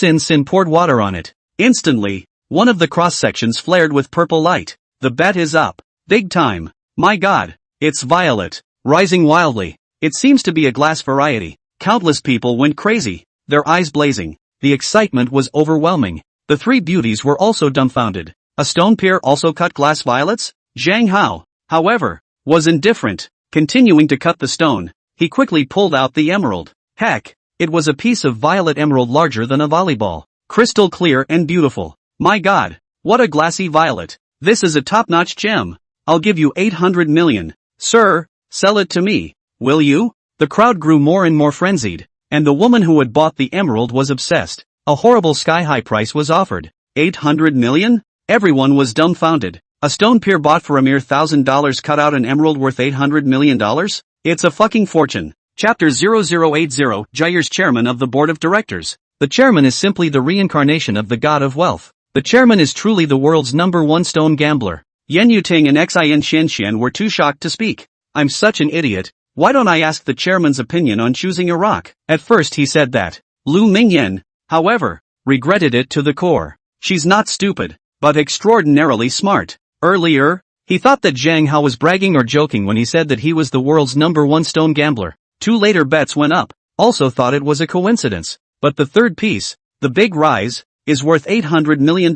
poured water on it. Instantly, one of the cross-sections flared with purple light. The bet is up. Big time. My god, it's violet. Rising wildly. It seems to be a glass variety. Countless people went crazy, their eyes blazing. The excitement was overwhelming. The three beauties were also dumbfounded. A stone pier also cut glass violets? Zhang Hao, however, was indifferent. Continuing to cut the stone, he quickly pulled out the emerald. Heck, it was a piece of violet emerald larger than a volleyball. Crystal clear and beautiful. My god, what a glassy violet. This is a top-notch gem. I'll give you 800 million. Sir, sell it to me. Will you? The crowd grew more and more frenzied, and the woman who had bought the emerald was obsessed. A horrible sky-high price was offered. 800 million? Everyone was dumbfounded. A stone pier bought for a mere $1,000 cut out an emerald worth $800 million? It's a fucking fortune. Chapter 0080, Gyre's chairman of the board of directors. The chairman is simply the reincarnation of the god of wealth. The chairman is truly the world's #1 stone gambler. Yan Yuting and Xin Xianxian were too shocked to speak. I'm such an idiot. Why don't I ask the chairman's opinion on choosing a rock? At first he said that. Lu Mingyan, however, regretted it to the core. She's not stupid, but extraordinarily smart. Earlier, he thought that Zhang Hao was bragging or joking when he said that he was the world's #1 stone gambler. 2 later bets went up, also thought it was a coincidence. But the third piece, the big rise, is worth $800 million.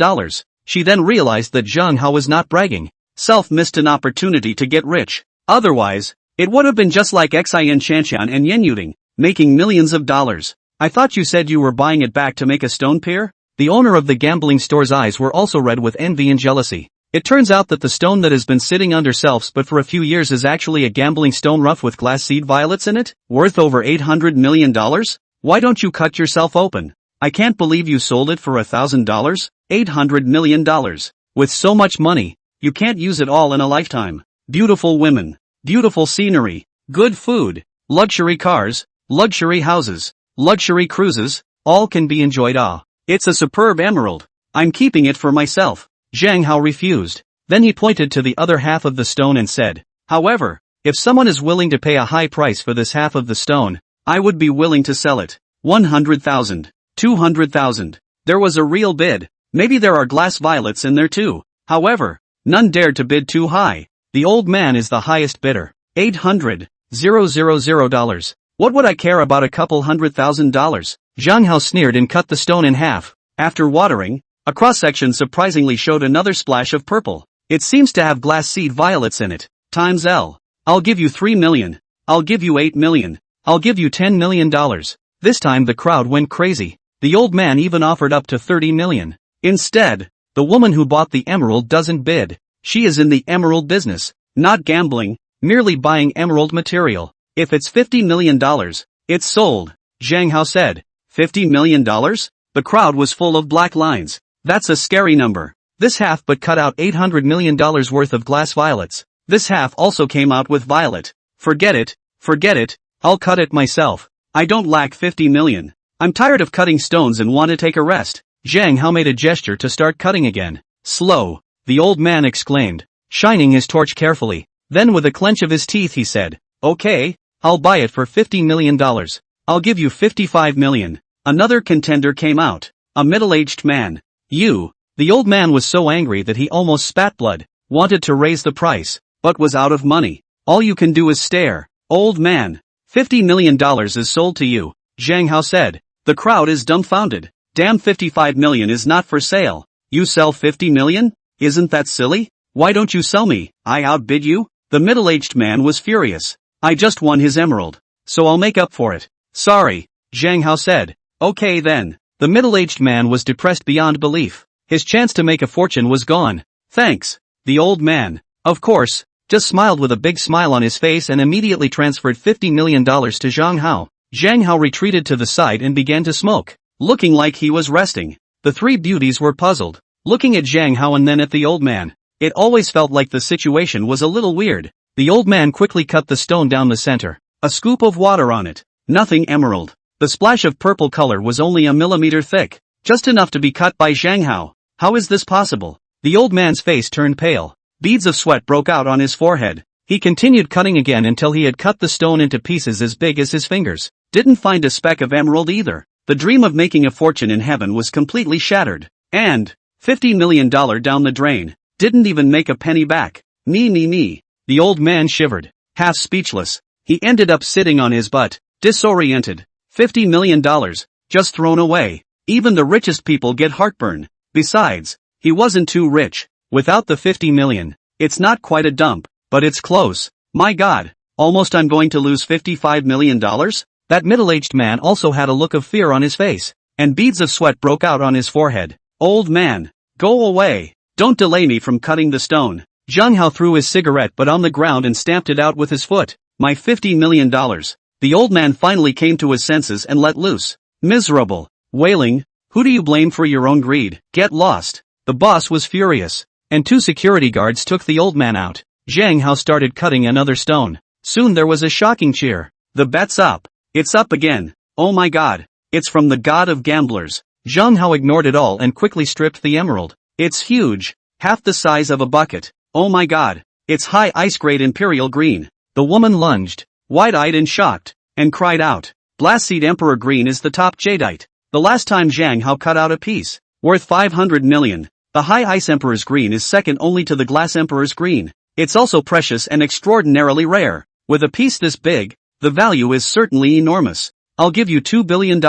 She then realized that Zhang Hao was not bragging. Self missed an opportunity to get rich. Otherwise, it would have been just like Xin Shanshan and Yan Yuting, making millions of dollars. I thought you said you were buying it back to make a stone pier? The owner of the gambling store's eyes were also red with envy and jealousy. It turns out that the stone that has been sitting under shelves but for a few years is actually a gambling stone rough with glass seed violets in it, worth over $800 million? Why don't you cut yourself open? I can't believe you sold it for $1,000? $800 million. With so much money, you can't use it all in a lifetime. Beautiful women, beautiful scenery, good food, luxury cars, luxury houses, luxury cruises, all can be enjoyed. It's a superb emerald. I'm keeping it for myself. Zhang Hao refused. Then he pointed to the other half of the stone and said, however, if someone is willing to pay a high price for this half of the stone, I would be willing to sell it. 100,000. 200,000. There was a real bid. Maybe there are glass violets in there too. However, none dared to bid too high. The old man is the highest bidder. $800,000. What would I care about a couple $100,000? Zhang Hao sneered and cut the stone in half. After watering, a cross-section surprisingly showed another splash of purple. It seems to have glass seed violets in it. Times L. I'll give you 3 million. I'll give you 8 million. I'll give you $10 million. This time the crowd went crazy. The old man even offered up to 30 million. Instead, the woman who bought the emerald doesn't bid. She is in the emerald business, not gambling, merely buying emerald material. If it's $50 million, it's sold, Zhang Hao said. $50 million? The crowd was full of black lines. That's a scary number. This half but cut out $800 million worth of glass violets. This half also came out with violet. Forget it, I'll cut it myself. I don't lack 50 million. I'm tired of cutting stones and want to take a rest. Zhang Hao made a gesture to start cutting again. Slow, the old man exclaimed, shining his torch carefully. Then with a clench of his teeth he said, okay, I'll buy it for $50 million. I'll give you 55 million. Another contender came out. A middle-aged man. You. The old man was so angry that he almost spat blood, wanted to raise the price, but was out of money. All you can do is stare. Old man. $50 million is sold to you, Zhang Hao said. The crowd is dumbfounded. Damn, 55 million is not for sale. You sell 50 million? Isn't that silly? Why don't you sell me? I outbid you? The middle-aged man was furious. I just won his emerald, so I'll make up for it. Sorry, Zhang Hao said. Okay then. The middle-aged man was depressed beyond belief. His chance to make a fortune was gone. Thanks. The old man, of course, just smiled with a big smile on his face and immediately transferred $50 million to Zhang Hao. Zhang Hao retreated to the side and began to smoke, looking like he was resting. The three beauties were puzzled, looking at Zhang Hao and then at the old man. It always felt like the situation was a little weird. The old man quickly cut the stone down the center. A scoop of water on it. Nothing emerald. The splash of purple color was only a millimeter thick. Just enough to be cut by Zhang Hao. How is this possible? The old man's face turned pale. Beads of sweat broke out on his forehead. He continued cutting again until he had cut the stone into pieces as big as his fingers. Didn't find a speck of emerald either. The dream of making a fortune in heaven was completely shattered. And $50 million down the drain. Didn't even make a penny back. Me. The old man shivered. Half speechless. He ended up sitting on his butt, disoriented. $50 million. Just thrown away. Even the richest people get heartburn. Besides, he wasn't too rich. Without the 50 million, it's not quite a dump, but it's close. My God, almost I'm going to lose $55 million? That middle-aged man also had a look of fear on his face, and beads of sweat broke out on his forehead. Old man, go away. Don't delay me from cutting the stone. Zhang Hao threw his cigarette butt on the ground and stamped it out with his foot. My $50 million. The old man finally came to his senses and let loose. Miserable. Wailing. Who do you blame for your own greed? Get lost. The boss was furious, and 2 security guards took the old man out. Zhang Hao started cutting another stone. Soon there was a shocking cheer. The bet's up. It's up again. Oh my God. It's from the god of gamblers. Zhang Hao ignored it all and quickly stripped the emerald. It's huge. Half the size of a bucket. Oh my God. It's high ice grade imperial green. The woman lunged, wide-eyed and shocked, and cried out. Blast-seed emperor green is the top jadeite. The last time Zhang Hao cut out a piece, worth 500 million. The high ice emperor's green is second only to the glass emperor's green. It's also precious and extraordinarily rare. With a piece this big, the value is certainly enormous. I'll give you $2 billion.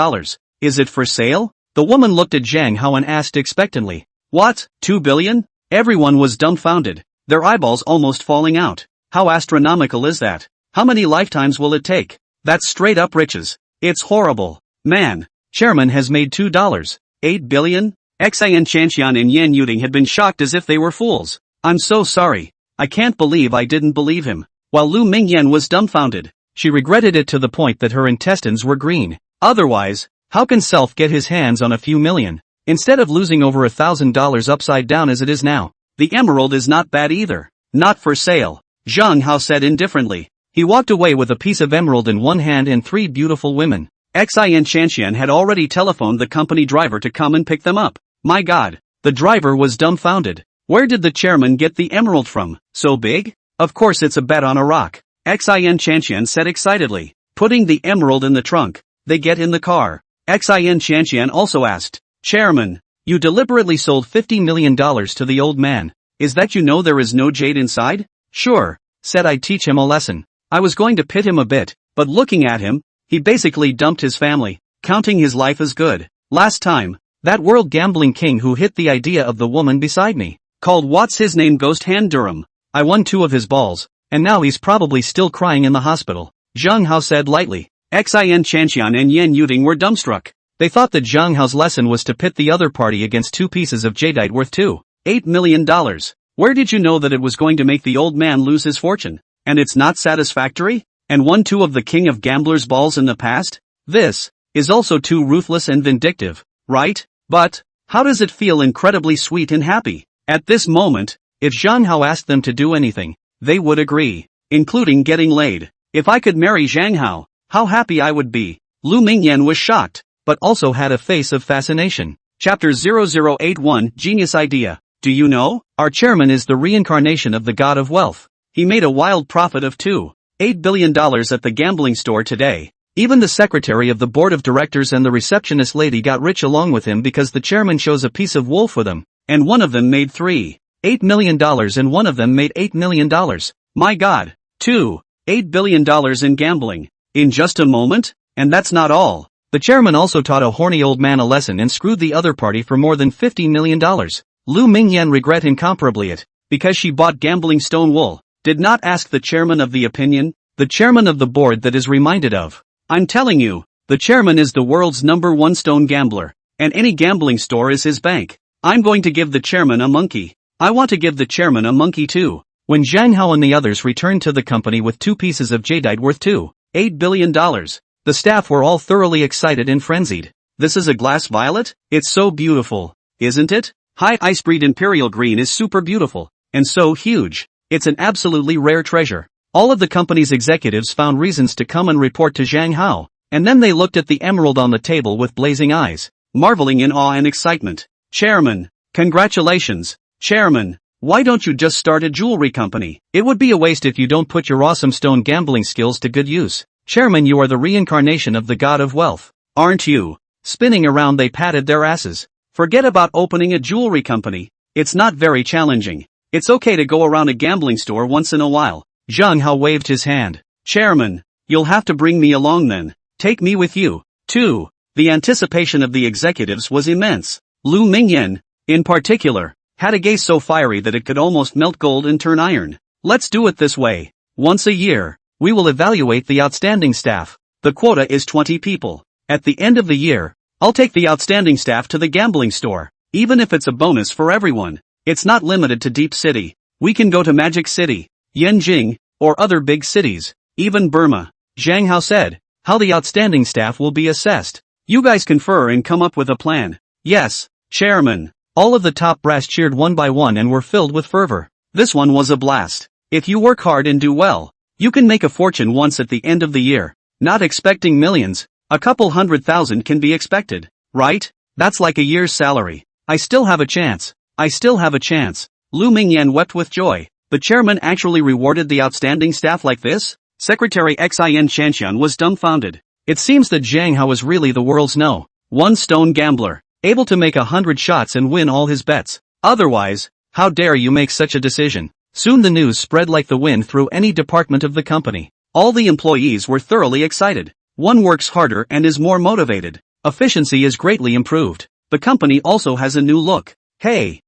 Is it for sale? The woman looked at Zhang Hao and asked expectantly. What, 2 billion? Everyone was dumbfounded, their eyeballs almost falling out. How astronomical is that? How many lifetimes will it take? That's straight up riches. It's horrible. Man, chairman has made $2.8 billion? Xian Chanxian and Yan Yuding had been shocked as if they were fools. I'm so sorry. I can't believe I didn't believe him. While Lu Mingyan was dumbfounded, she regretted it to the point that her intestines were green. Otherwise, how can Self get his hands on a few million? Instead of losing over $1,000 upside down as it is now. The emerald is not bad either. Not for sale. Zhang Hao said indifferently. He walked away with a piece of emerald in one hand and 3 beautiful women. Xian Chanxian had already telephoned the company driver to come and pick them up. My God, the driver was dumbfounded. Where did the chairman get the emerald from? So big? Of course it's a bet on a rock. Xian Chanxian said excitedly, putting the emerald in the trunk. They get in the car. Xian Chanxian also asked, Chairman, you deliberately sold $50 million to the old man. Is that you know there is no jade inside? Sure, said I'd teach him a lesson. I was going to pit him a bit, but looking at him, he basically dumped his family, counting his life as good. Last time, that world gambling king who hit the idea of the woman beside me, called what's his name Ghost Hand Durham. I won 2 of his balls, and now he's probably still crying in the hospital. Zhang Hao said lightly. Xian Chanxian and Yan Yuding were dumbstruck. They thought that Zhang Hao's lesson was to pit the other party against 2 pieces of jadeite worth $2.8 million. Where did you know that it was going to make the old man lose his fortune? And it's not satisfactory? And won 2 of the king of gamblers' balls in the past? This is also too ruthless and vindictive, right? But how does it feel? Incredibly sweet and happy. At this moment, if Zhang Hao asked them to do anything, they would agree, including getting laid. If I could marry Zhang Hao, how happy I would be. Lu Mingyan was shocked, but also had a face of fascination. Chapter 0081 Genius Idea. Do you know? Our chairman is the reincarnation of the god of wealth. He made a wild profit of $2.8 billion at the gambling store today. Even the secretary of the board of directors and the receptionist lady got rich along with him because the chairman chose a piece of wool for them, and one of them made $3.8 million and one of them made $8 million. My God, $2.8 billion in gambling. In just a moment? And that's not all. The chairman also taught a horny old man a lesson and screwed the other party for more than $50 million. Lu Mingyan regret incomparably it, because she bought gambling stone wool, did not ask the chairman of the opinion, the chairman of the board that is reminded of. I'm telling you, the chairman is the world's #1 stone gambler, and any gambling store is his bank. I'm going to give the chairman a monkey. I want to give the chairman a monkey too. When Zhang Hao and the others returned to the company with 2 pieces of jadeite worth $2.8 billion, the staff were all thoroughly excited and frenzied. This is a glass violet? It's so beautiful, isn't it? High ice breed imperial green is super beautiful, and so huge. It's an absolutely rare treasure. All of the company's executives found reasons to come and report to Zhang Hao, and then they looked at the emerald on the table with blazing eyes. marveling in awe and excitement. Chairman, congratulations. Chairman, why don't you just start a jewelry company? It would be a waste if you don't put your awesome stone gambling skills to good use. Chairman, you are the reincarnation of the god of wealth, aren't you? Spinning around they patted their asses. Forget about opening a jewelry company. It's not very challenging. It's okay to go around a gambling store once in a while. Zhang Hao waved his hand. Chairman, you'll have to bring me along then. Take me with you, too. The anticipation of the executives was immense. Lu Mingyan, in particular, had a gaze so fiery that it could almost melt gold and turn iron. Let's do it this way. Once a year, we will evaluate the outstanding staff. The quota is 20 people. At the end of the year, I'll take the outstanding staff to the gambling store. Even if it's a bonus for everyone. It's not limited to Deep City. We can go to Magic City, Yanjing, or other big cities, even Burma. Zhang Hao said. How the outstanding staff will be assessed. You guys confer and come up with a plan. Yes, Chairman. All of the top brass cheered one by one and were filled with fervor. This one was a blast. If you work hard and do well, you can make a fortune once at the end of the year. Not expecting millions. A couple 100,000 can be expected, right? That's like a year's salary. I still have a chance. I still have a chance. Lu Mingyan wept with joy. The chairman actually rewarded the outstanding staff like this? Secretary Xin Shanshan was dumbfounded. It seems that Zhang Hao was really the world's one stone gambler, able to make 100 shots and win all his bets. Otherwise, how dare you make such a decision? Soon the news spread like the wind through any department of the company. All the employees were thoroughly excited. One works harder and is more motivated. Efficiency is greatly improved. The company also has a new look. Hey,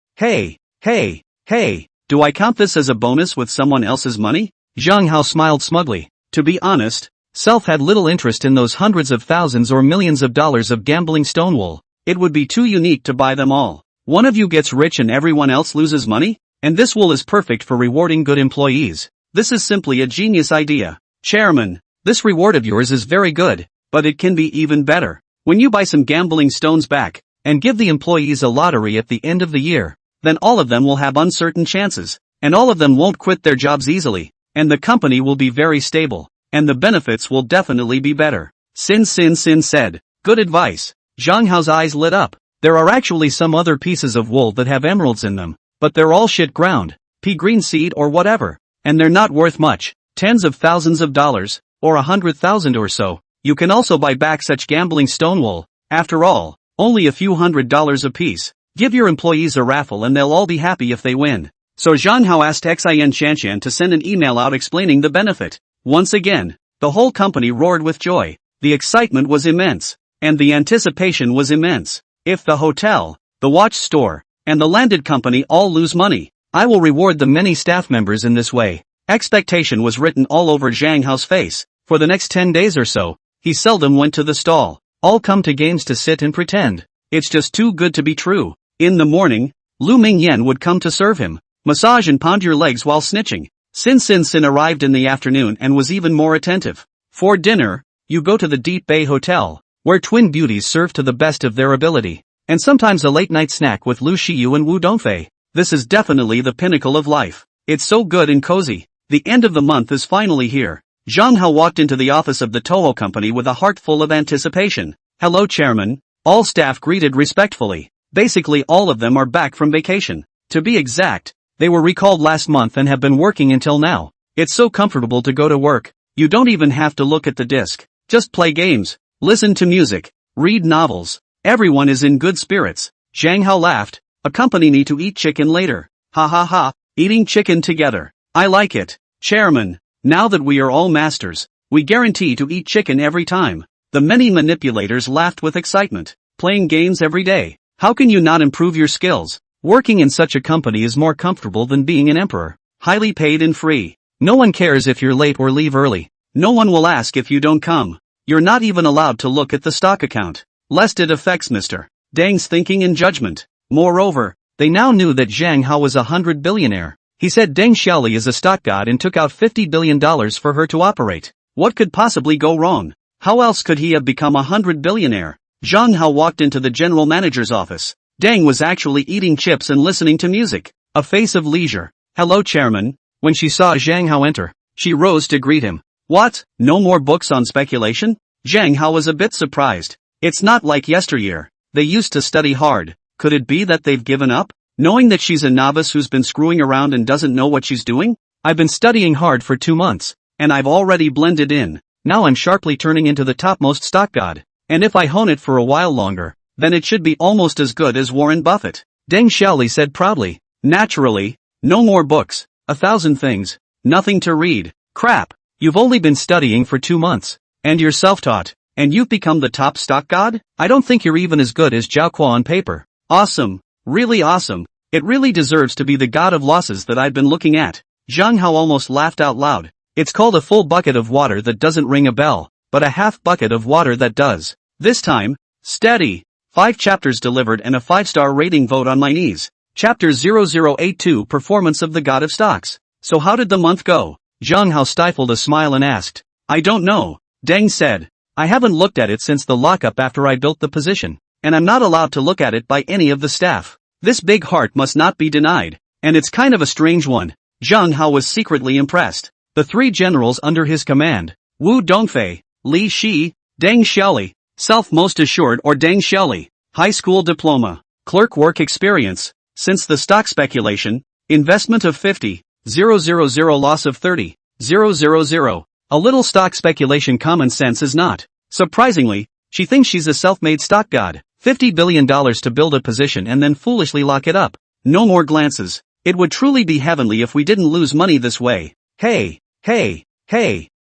do I count this as a bonus with someone else's money? Zhang Hao smiled smugly. To be honest, Self had little interest in those hundreds of thousands or millions of dollars of gambling stonewool. It would be too unique to buy them all. One of you gets rich and everyone else loses money? And this wool is perfect for rewarding good employees. This is simply a genius idea. Chairman, this reward of yours is very good, but it can be even better. When you buy some gambling stones back, and give the employees a lottery at the end of the year, then all of them will have uncertain chances, and all of them won't quit their jobs easily, and the company will be very stable, and the benefits will definitely be better. Sin said. Good advice. Zhang Hao's eyes lit up. There are actually some other pieces of wool that have emeralds in them, but they're all shit ground, pea green seed or whatever, and they're not worth much, tens of thousands of dollars, or 100,000 or so. You can also buy back such gambling stonewool. After all, only a few $100s a piece. Give your employees a raffle and they'll all be happy if they win. So Zhang Hao asked Xin Shanshan to send an email out explaining the benefit. Once again, the whole company roared with joy. The excitement was immense, and the anticipation was immense. If the hotel, the watch store, and the landed company all lose money, I will reward the many staff members in this way. Expectation was written all over Zhang Hao's face. For the next 10 days or so, he seldom went to the stall. All come to games to sit and pretend. It's just too good to be true. In the morning, Lu Mingyan would come to serve him. Massage and pound your legs while snitching. Sin arrived in the afternoon and was even more attentive. For dinner, you go to the Deep Bay Hotel, where twin beauties serve to the best of their ability. And sometimes a late-night snack with Lu Shiyu and Wu Dongfei. This is definitely the pinnacle of life. It's so good and cozy. The end of the month is finally here. Zhang Hao walked into the office of the Toho company with a heart full of anticipation. Hello, Chairman. All staff greeted respectfully. Basically all of them are back from vacation. To be exact, they were recalled last month and have been working until now. It's so comfortable to go to work. You don't even have to look at the disc. Just play games, listen to music, read novels. Everyone is in good spirits. Zhang Hao laughed. Accompany me to eat chicken later. Ha ha ha, eating chicken together. I like it. Chairman, now that we are all masters, we guarantee to eat chicken every time. The many manipulators laughed with excitement. Playing games every day. How can you not improve your skills? Working in such a company is more comfortable than being an emperor. Highly paid and free. No one cares if you're late or leave early. No one will ask if you don't come. You're not even allowed to look at the stock account, lest it affects Mr. Deng's thinking and judgment. Moreover, they now knew that Zhang Hao was a 100 billionaire. He said Deng Xiaoli is a stock god and took out $50 billion for her to operate. What could possibly go wrong? How else could he have become a 100 billionaire? Zhang Hao walked into the general manager's office. Deng was actually eating chips and listening to music. A face of leisure. Hello, Chairman. When she saw Zhang Hao enter, she rose to greet him. What? No more books on speculation? Zhang Hao was a bit surprised. It's not like yesteryear. They used to study hard. Could it be that they've given up? Knowing that she's a novice who's been screwing around and doesn't know what she's doing? I've been studying hard for 2 months, and I've already blended in. Now I'm sharply turning into the topmost stock god. And if I hone it for a while longer, then it should be almost as good as Warren Buffett. Deng Xiaoli said proudly. Naturally, no more books, 1,000 things, nothing to read. Crap, you've only been studying for 2 months, and you're self-taught, and you've become the top stock god? I don't think you're even as good as Zhao Kuo on paper. Awesome, really awesome. It really deserves to be the god of losses that I've been looking at. Zhang Hao almost laughed out loud. It's called a full bucket of water that doesn't ring a bell, but a half bucket of water that does. This time, steady. 5 chapters delivered and a 5-star rating. Vote on my knees. Chapter 0082 Performance of the God of Stocks. So how did the month go? Zhang Hao stifled a smile and asked. I don't know. Deng said. I haven't looked at it since the lockup after I built the position, and I'm not allowed to look at it by any of the staff. This big heart must not be denied, and it's kind of a strange one. Zhang Hao was secretly impressed. The 3 generals under his command, Wu Dongfei, Li Shi, Deng Xiaoli, self-most assured or Deng Xiaoli, high school diploma, clerk work experience, since the stock speculation, investment of 50, 000 loss of 30, 000, a little stock speculation common sense is not. Surprisingly, she thinks she's a self-made stock god. $50 billion to build a position and then foolishly lock it up. No more glances. It would truly be heavenly if we didn't lose money this way. Hey,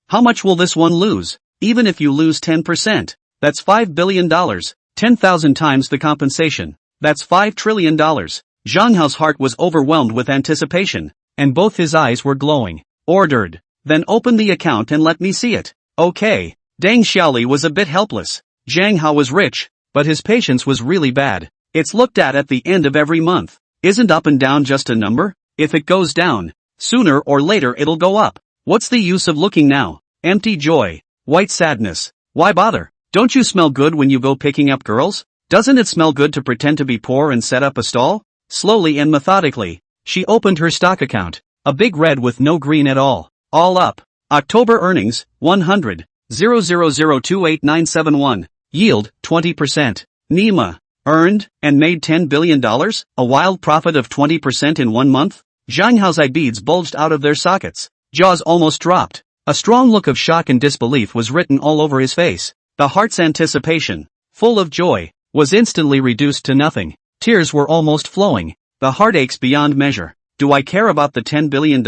how much will this one lose? Even if you lose 10%, that's $5 billion, 10,000 times the compensation. That's $5 trillion. Zhang Hao's heart was overwhelmed with anticipation, and both his eyes were glowing. Ordered. Then open the account and let me see it. Okay. Deng Xiaoli was a bit helpless. Zhang Hao was rich, but his patience was really bad. It's looked at the end of every month. Isn't up and down just a number? If it goes down, sooner or later it'll go up. What's the use of looking now? Empty joy. White sadness. Why bother? Don't you smell good when you go picking up girls? Doesn't it smell good to pretend to be poor and set up a stall? Slowly and methodically, she opened her stock account. A big red with no green at all. All up. October earnings, 100. 0002891. Yield, 20%. Nima. Earned, and made $10 billion? A wild profit of 20% in 1 month? Zhang Hao's eyelids bulged out of their sockets. Jaws almost dropped. A strong look of shock and disbelief was written all over his face. The heart's anticipation, full of joy, was instantly reduced to nothing. Tears were almost flowing. The heart aches beyond measure. Do I care about the $10 billion?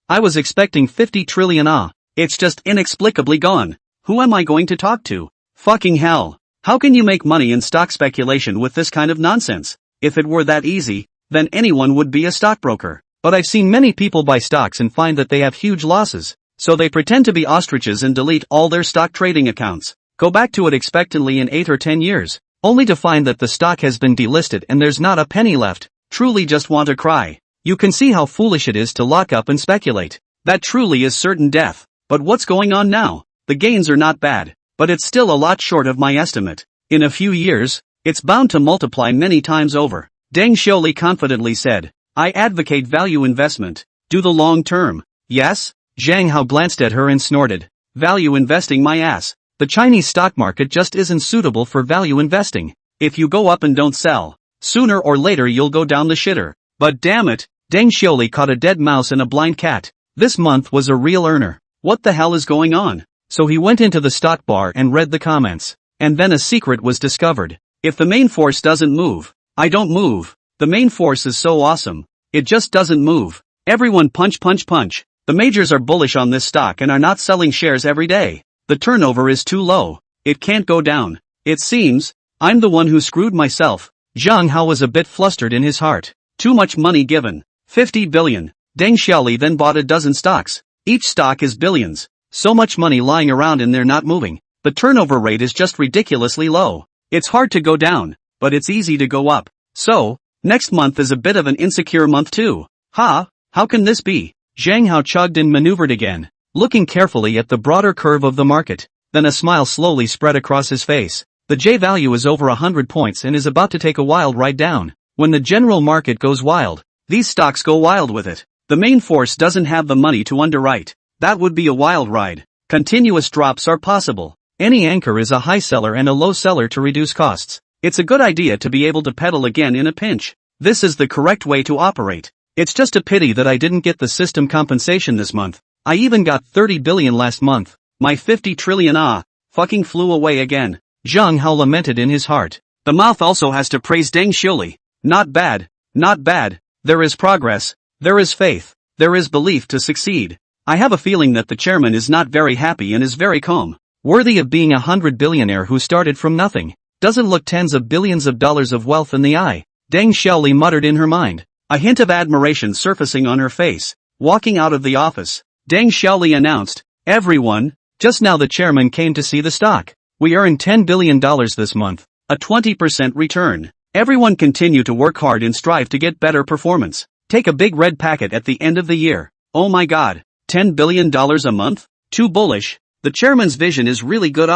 I was expecting 50 trillion. It's just inexplicably gone. Who am I going to talk to? Fucking hell. How can you make money in stock speculation with this kind of nonsense? If it were that easy, then anyone would be a stockbroker. But I've seen many people buy stocks and find that they have huge losses. So they pretend to be ostriches and delete all their stock trading accounts. Go back to it expectantly in 8 or 10 years, only to find that the stock has been delisted and there's not a penny left. Truly just want to cry. You can see how foolish it is to lock up and speculate. That truly is certain death. But what's going on now? The gains are not bad, but it's still a lot short of my estimate. In a few years, it's bound to multiply many times over. Deng Xiaoli confidently said, I advocate value investment. Do the long term. Yes? Zhang Hao glanced at her and snorted. Value investing my ass. The Chinese stock market just isn't suitable for value investing. If you go up and don't sell, sooner or later you'll go down the shitter. But damn it, Deng Xiaoli caught a dead mouse and a blind cat. This month was a real earner. What the hell is going on? So he went into the stock bar and read the comments. And then a secret was discovered. If the main force doesn't move, I don't move. The main force is so awesome. It just doesn't move. Everyone punch. The majors are bullish on this stock and are not selling shares every day. The turnover is too low. It can't go down. It seems, I'm the one who screwed myself. Zhang Hao was a bit flustered in his heart. Too much money given. 50 billion. Deng Xiaoli then bought a dozen stocks. Each stock is billions. So much money lying around and they're not moving. The turnover rate is just ridiculously low. It's hard to go down, but it's easy to go up. So, next month is a bit of an insecure month too. How can this be? Zhang Hao chugged and maneuvered again, looking carefully at the broader curve of the market. Then a smile slowly spread across his face. The J value is over 100 points and is about to take a wild ride down. When the general market goes wild, these stocks go wild with it. The main force doesn't have the money to underwrite. That would be a wild ride. Continuous drops are possible. Any anchor is a high seller and a low seller to reduce costs. It's a good idea to be able to pedal again in a pinch. This is the correct way to operate. It's just a pity that I didn't get the system compensation this month. I even got 30 billion last month. My 50 trillion fucking flew away again. Zhang Hao lamented in his heart. The mouth also has to praise Deng Xiuli. Not bad, not bad. There is progress, there is faith, there is belief to succeed. I have a feeling that the chairman is not very happy and is very calm. Worthy of being 100 billionaire who started from nothing. Doesn't look tens of billions of dollars of wealth in the eye. Deng Xiuli muttered in her mind. A hint of admiration surfacing on her face. Walking out of the office, Deng Xiuli announced, "Everyone, just now the chairman came to see the stock. We earned $10 billion this month, a 20% return. Everyone continue to work hard and strive to get better performance. Take a big red packet at the end of the year. Oh my god, $10 billion a month? Too bullish. The chairman's vision is really good.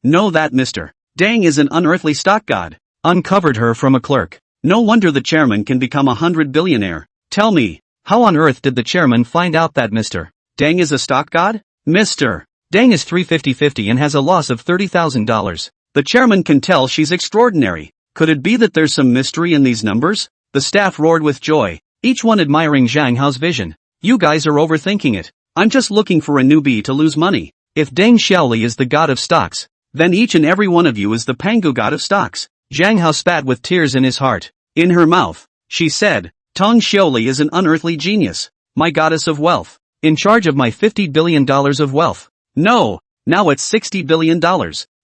Know that Mr. Deng is an unearthly stock god." Uncovered her from a clerk. No wonder the chairman can become 100 billionaire. Tell me, how on earth did the chairman find out that Mr. Deng is a stock god? Mr. Deng is 350 and has a loss of $30,000. The chairman can tell she's extraordinary. Could it be that there's some mystery in these numbers? The staff roared with joy, each one admiring Zhang Hao's vision. You guys are overthinking it. I'm just looking for a newbie to lose money. If Deng Xiaoli is the god of stocks, then each and every one of you is the Pangu god of stocks. Zhang Hao spat with tears in his heart. In her mouth, she said, Tong Xiaoli is an unearthly genius. My goddess of wealth. In charge of my $50 billion of wealth. No, now it's $60 billion.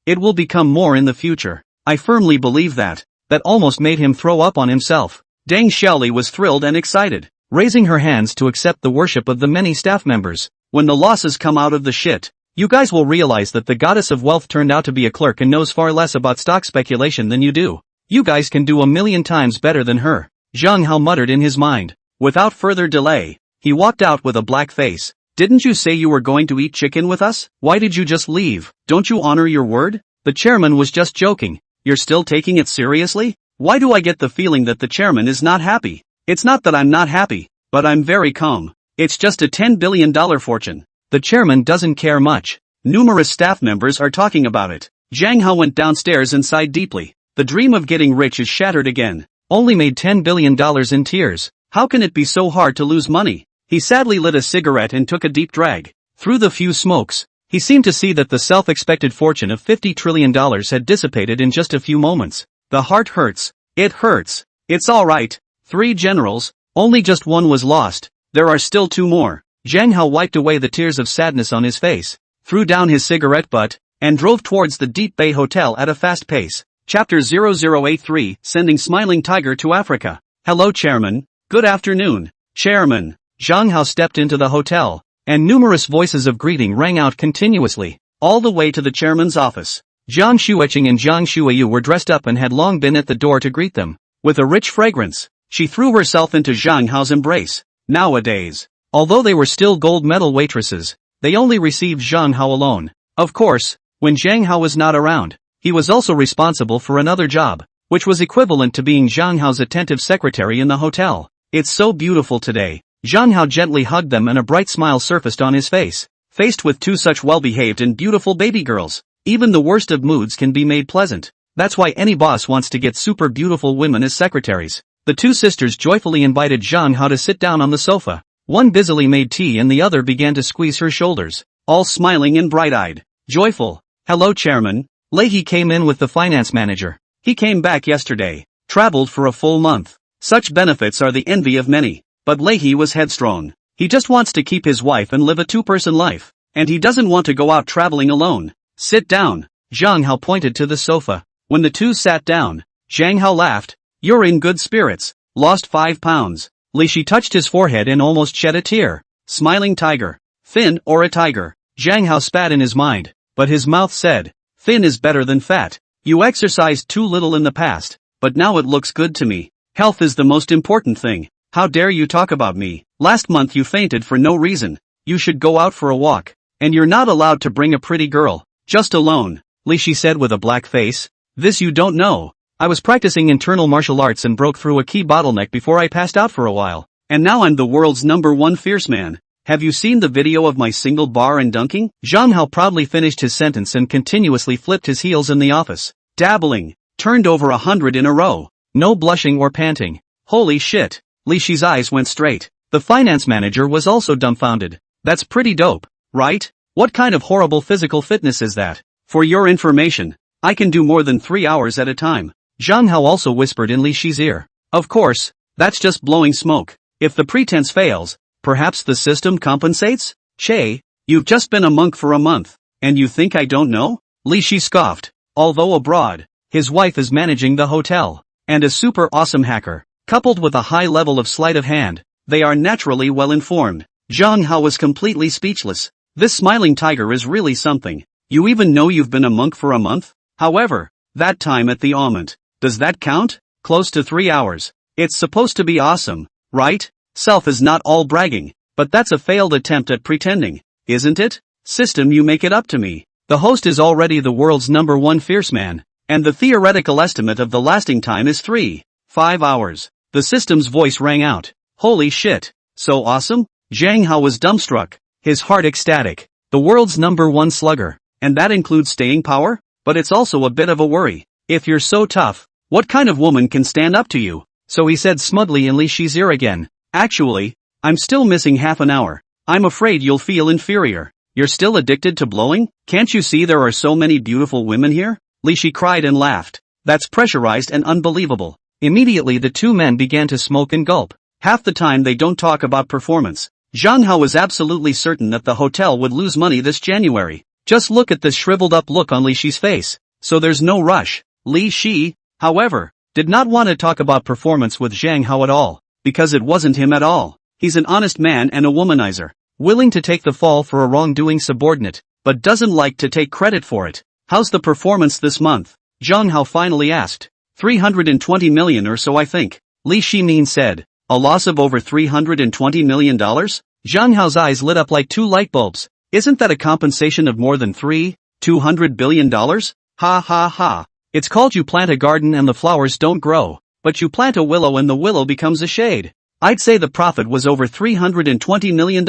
It will become more in the future. I firmly believe that. That almost made him throw up on himself. Deng Xiaoli was thrilled and excited, raising her hands to accept the worship of the many staff members. When the losses come out of the shit, you guys will realize that the goddess of wealth turned out to be a clerk and knows far less about stock speculation than you do. You guys can do 1,000,000 times better than her. Zhang Hao muttered in his mind. Without further delay, he walked out with a black face. Didn't you say you were going to eat chicken with us? Why did you just leave? Don't you honor your word? The chairman was just joking. You're still taking it seriously? Why do I get the feeling that the chairman is not happy? It's not that I'm not happy, but I'm very calm. It's just a $10 billion fortune. The chairman doesn't care much. Numerous staff members are talking about it. Zhang Hao went downstairs and sighed deeply. The dream of getting rich is shattered again. Only made $10 billion in tears. How can it be so hard to lose money? He sadly lit a cigarette and took a deep drag. Through the few smokes, he seemed to see that the self-expected fortune of $50 trillion had dissipated in just a few moments. The heart hurts. It hurts. It's alright. 3 generals, only just one was lost. There are still 2 more. Zhang Hao wiped away the tears of sadness on his face, threw down his cigarette butt, and drove towards the Deep Bay Hotel at a fast pace. Chapter 0083, Sending Smiling Tiger to Africa. Hello Chairman. Good afternoon. Chairman. Zhang Hao stepped into the hotel, and numerous voices of greeting rang out continuously, all the way to the chairman's office. Jiang Shuiqing and Jiang Shuiyu were dressed up and had long been at the door to greet them. With a rich fragrance, she threw herself into Zhang Hao's embrace. Nowadays, although they were still gold medal waitresses, they only received Zhang Hao alone. Of course, when Zhang Hao was not around, he was also responsible for another job, which was equivalent to being Zhang Hao's attentive secretary in the hotel. It's so beautiful today. Zhang Hao gently hugged them and a bright smile surfaced on his face. Faced with 2 such well-behaved and beautiful baby girls, even the worst of moods can be made pleasant. That's why any boss wants to get super beautiful women as secretaries. The 2 sisters joyfully invited Zhang Hao to sit down on the sofa. One busily made tea and the other began to squeeze her shoulders, all smiling and bright-eyed. Joyful. Hello Chairman. Leahy came in with the finance manager. He came back yesterday. Traveled for a full month. Such benefits are the envy of many. But Leahy was headstrong. He just wants to keep his wife and live a 2-person life. And he doesn't want to go out traveling alone. Sit down. Zhang Hao pointed to the sofa. When the 2 sat down, Zhang Hao laughed. You're in good spirits. Lost 5 pounds. Leahy touched his forehead and almost shed a tear. Smiling tiger. Thin or a tiger? Zhang Hao spat in his mind, but his mouth said, thin is better than fat. You exercised too little in the past, but now it looks good to me. Health is the most important thing. How dare you talk about me? Last month you fainted for no reason. You should go out for a walk. And you're not allowed to bring a pretty girl. Just alone. Leahy said with a black face. This you don't know. I was practicing internal martial arts and broke through a key bottleneck before I passed out for a while. And now I'm the world's #1 fierce man. Have you seen the video of my single bar and dunking? Zhang Hao proudly finished his sentence and continuously flipped his heels in the office. Dabbling. Turned over 100 in a row. No blushing or panting. Holy shit. Li Shi's eyes went straight. The finance manager was also dumbfounded. That's pretty dope, right? What kind of horrible physical fitness is that? For your information, I can do more than 3 hours at a time. Zhang Hao also whispered in Li Shi's ear. Of course, that's just blowing smoke. If the pretense fails, perhaps the system compensates? Che, you've just been a monk for a month, and you think I don't know? Li Shi scoffed. Although abroad, his wife is managing the hotel, and a super awesome hacker, coupled with a high level of sleight of hand, they are naturally well informed. Zhang Hao was completely speechless. This smiling tiger is really something. You even know you've been a monk for a month? However, that time at the Aument, does that count? Close to 3 hours. It's supposed to be awesome, right? Self is not all bragging, but that's a failed attempt at pretending, isn't it? System, you make it up to me. The host is already the world's #1 fierce man, and the theoretical estimate of the lasting time is 3-5 hours. The system's voice rang out. Holy shit. So awesome? Zhang Hao was dumbstruck, his heart ecstatic. The world's #1 slugger, and that includes staying power? But it's also a bit of a worry. If you're so tough, what kind of woman can stand up to you? So he said smugly in Li Shi's ear again. Actually, I'm still missing half an hour. I'm afraid you'll feel inferior. You're still addicted to blowing? Can't you see there are so many beautiful women here? Li Shi cried and laughed. That's pressurized and unbelievable. Immediately the two men began to smoke and gulp. Half the time they don't talk about performance. Zhang Hao was absolutely certain that the hotel would lose money this January. Just look at this shriveled up look on Li Shi's face. So there's no rush. Li Shi, however, did not want to talk about performance with Zhang Hao at all, because it wasn't him at all. He's an honest man and a womanizer, willing to take the fall for a wrongdoing subordinate, but doesn't like to take credit for it. How's the performance this month? Zhang Hao finally asked. 320 million or so I think. Li Shimin said. A loss of over $320 million? Zhang Hao's eyes lit up like two light bulbs. Isn't that a compensation of more than $200 billion? Ha ha ha. It's called you plant a garden and the flowers don't grow, but you plant a willow and the willow becomes a shade. I'd say the profit was over $320 million,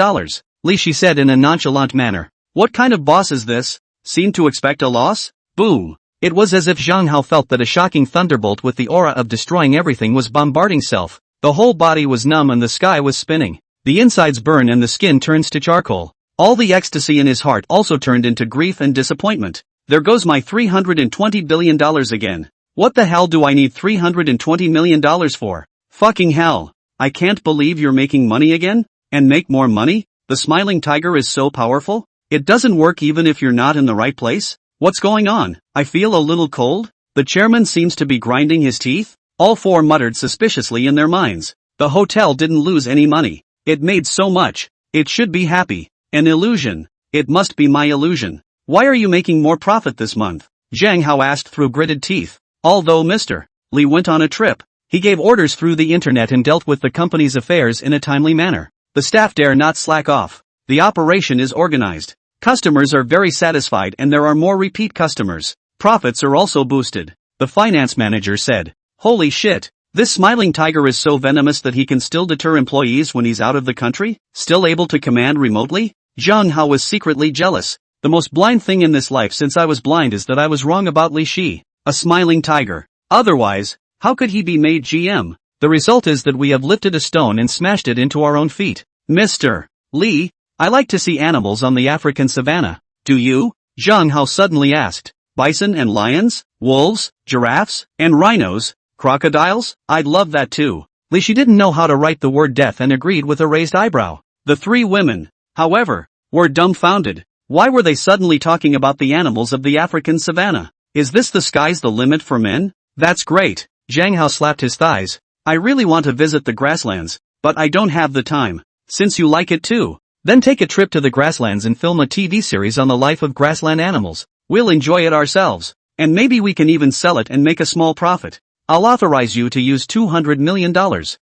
Li Shi said in a nonchalant manner. What kind of boss is this? Seem to expect a loss? Boom. It was as if Zhang Hao felt that a shocking thunderbolt with the aura of destroying everything was bombarding self. The whole body was numb and the sky was spinning. The insides burn and the skin turns to charcoal. All the ecstasy in his heart also turned into grief and disappointment. There goes my $320 billion again. What the hell do I need $320 million for? Fucking hell. I can't believe you're making money again? And make more money? The smiling tiger is so powerful? It doesn't work even if you're not in the right place? What's going on? I feel a little cold? The chairman seems to be grinding his teeth? All four muttered suspiciously in their minds. The hotel didn't lose any money. It made so much. It should be happy. An illusion. It must be my illusion. Why are you making more profit this month? Zhang Hao asked through gritted teeth. Although Mr. Li went on a trip, he gave orders through the internet and dealt with the company's affairs in a timely manner. The staff dare not slack off. The operation is organized. Customers are very satisfied and there are more repeat customers. Profits are also boosted. The finance manager said. Holy shit. This smiling tiger is so venomous that he can still deter employees when he's out of the country? Still able to command remotely? Zhang Hao was secretly jealous. The most blind thing in this life since I was blind is that I was wrong about Li Shi. A smiling tiger. Otherwise, how could he be made GM? The result is that we have lifted a stone and smashed it into our own feet. Mr. Li, I like to see animals on the African savannah. Do you? Zhang Hao suddenly asked. Bison and lions? Wolves? Giraffes? And rhinos? Crocodiles? I'd love that too. Li Shi didn't know how to write the word death and agreed with a raised eyebrow. The three women, however, were dumbfounded. Why were they suddenly talking about the animals of the African savannah? Is this the sky's the limit for men? That's great. Zhang Hao slapped his thighs. I really want to visit the grasslands, but I don't have the time. Since you like it too, then take a trip to the grasslands and film a TV series on the life of grassland animals. We'll enjoy it ourselves. And maybe we can even sell it and make a small profit. I'll authorize you to use $200 million.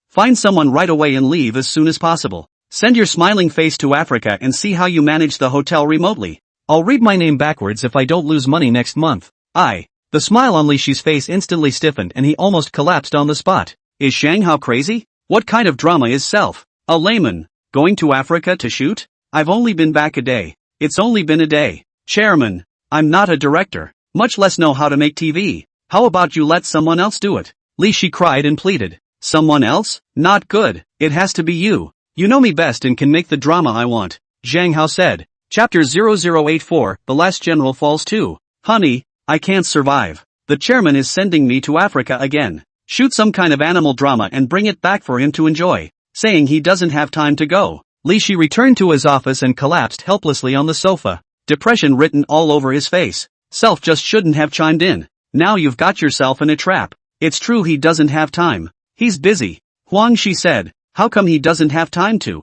Find someone right away and leave as soon as possible. Send your smiling face to Africa and see how you manage the hotel remotely. I'll read my name backwards if I don't lose money next month. The smile on Li Shi's face instantly stiffened and he almost collapsed on the spot. Is Zhang Hao crazy? What kind of drama is self? A layman, going to Africa to shoot? I've only been back a day. It's only been a day. Chairman, I'm not a director, much less know how to make TV. How about you let someone else do it? Li Shi cried and pleaded. Someone else? Not good. It has to be you. You know me best and can make the drama I want, Zhang Hao said. Chapter 0084, The Last General Falls 2. Honey, I can't survive. The chairman is sending me to Africa again. Shoot some kind of animal drama and bring it back for him to enjoy, saying he doesn't have time to go. Li Shi returned to his office and collapsed helplessly on the sofa, depression written all over his face. Self just shouldn't have chimed in. Now you've got yourself in a trap. It's true he doesn't have time. He's busy. Huang Shi said. How come he doesn't have time to,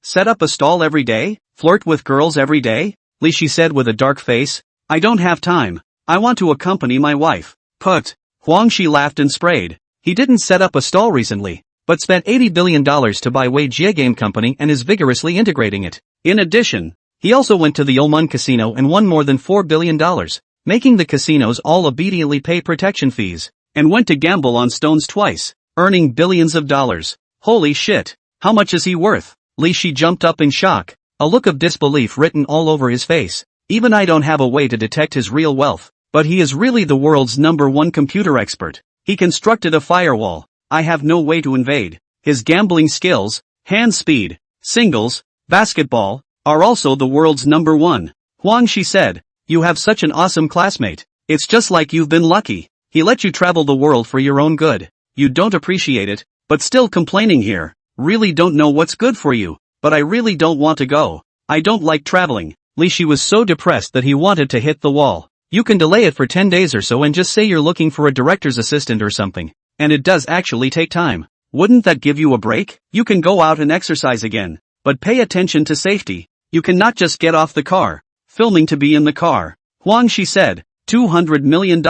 set up a stall every day? Flirt with girls every day? Li Shi said with a dark face. I don't have time. I want to accompany my wife. Put. Huang Shi laughed and sprayed. He didn't set up a stall recently, but spent $80 billion to buy Wei Jie Game Company and is vigorously integrating it. In addition, he also went to the Yulmun Casino and won more than $4 billion, making the casinos all obediently pay protection fees, and went to gamble on stones twice, earning billions of dollars. Holy shit. How much is he worth? Li Shi jumped up in shock, a look of disbelief written all over his face. Even I don't have a way to detect his real wealth, but he is really the world's #1 computer expert. He constructed a firewall. I have no way to invade. His gambling skills, hand speed, singles, basketball, are also the world's #1. Huang Shi said, you have such an awesome classmate. It's just like you've been lucky. He let you travel the world for your own good. You don't appreciate it, but still complaining here. Really don't know what's good for you, but I really don't want to go. I don't like traveling. Li Shi was so depressed that he wanted to hit the wall. You can delay it for 10 days or so and just say you're looking for a director's assistant or something. And it does actually take time. Wouldn't that give you a break? You can go out and exercise again. But pay attention to safety. You cannot just get off the car. Filming to be in the car. Huang Shi said, $200 million.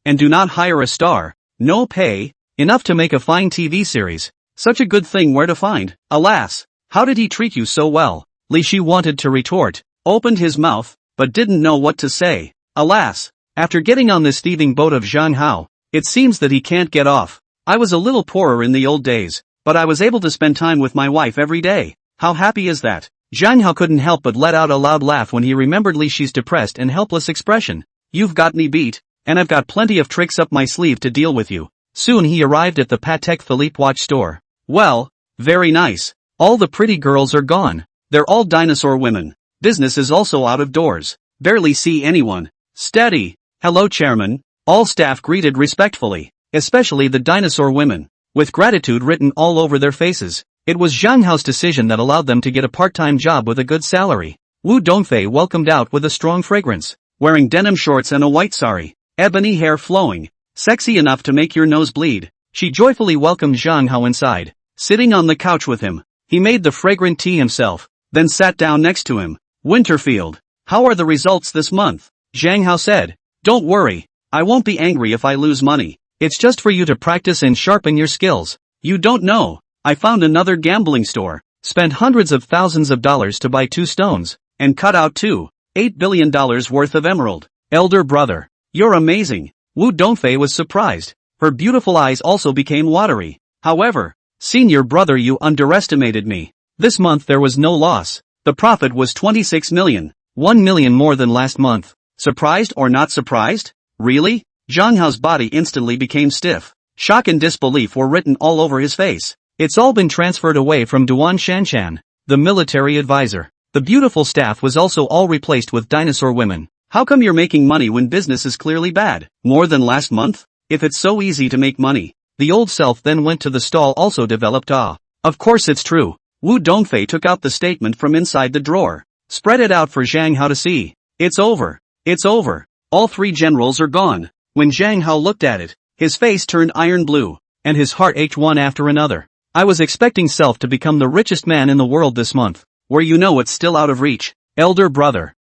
And do not hire a star. No pay. Enough to make a fine TV series. Such a good thing where to find. Alas. How did he treat you so well? Li Shi wanted to retort. Opened his mouth, but didn't know what to say. Alas. After getting on this thieving boat of Zhang Hao, it seems that he can't get off. I was a little poorer in the old days, but I was able to spend time with my wife every day. How happy is that? Zhang Hao couldn't help but let out a loud laugh when he remembered Li Shi's depressed and helpless expression. You've got me beat, and I've got plenty of tricks up my sleeve to deal with you. Soon he arrived at the Patek Philippe watch store. Well, very nice. All the pretty girls are gone. They're all dinosaur women. Business is also out of doors. Barely see anyone. Steady. Hello, chairman. All staff greeted respectfully, especially the dinosaur women, with gratitude written all over their faces. It was Zhang Hao's decision that allowed them to get a part-time job with a good salary. Wu Dongfei welcomed out with a strong fragrance, wearing denim shorts and a white sari, ebony hair flowing, sexy enough to make your nose bleed. She joyfully welcomed Zhang Hao inside, sitting on the couch with him. He made the fragrant tea himself, then sat down next to him. Winterfield, how are the results this month? Zhang Hao said. Don't worry. I won't be angry if I lose money. It's just for you to practice and sharpen your skills. You don't know. I found another gambling store, spent hundreds of thousands of dollars to buy 2 stones, and cut out $8 billion worth of emerald. Elder brother, you're amazing. Wu Dongfei was surprised. Her beautiful eyes also became watery. However, senior brother, you underestimated me. This month there was no loss. The profit was 26 million, 1 million more than last month. Surprised or not surprised? Really? Zhang Hao's body instantly became stiff. Shock and disbelief were written all over his face. It's all been transferred away from Duan Shanchan, the military advisor. The beautiful staff was also all replaced with dinosaur women. How come you're making money when business is clearly bad? More than last month? If it's so easy to make money. The old self then went to the stall also developed awe. Of course it's true. Wu Dongfei took out the statement from inside the drawer. Spread it out for Zhang Hao to see. It's over. It's over. All 3 generals are gone. When Zhang Hao looked at it, his face turned iron blue, and his heart ached one after another. I was expecting self to become the richest man in the world this month, where you know it's still out of reach. Elder brother,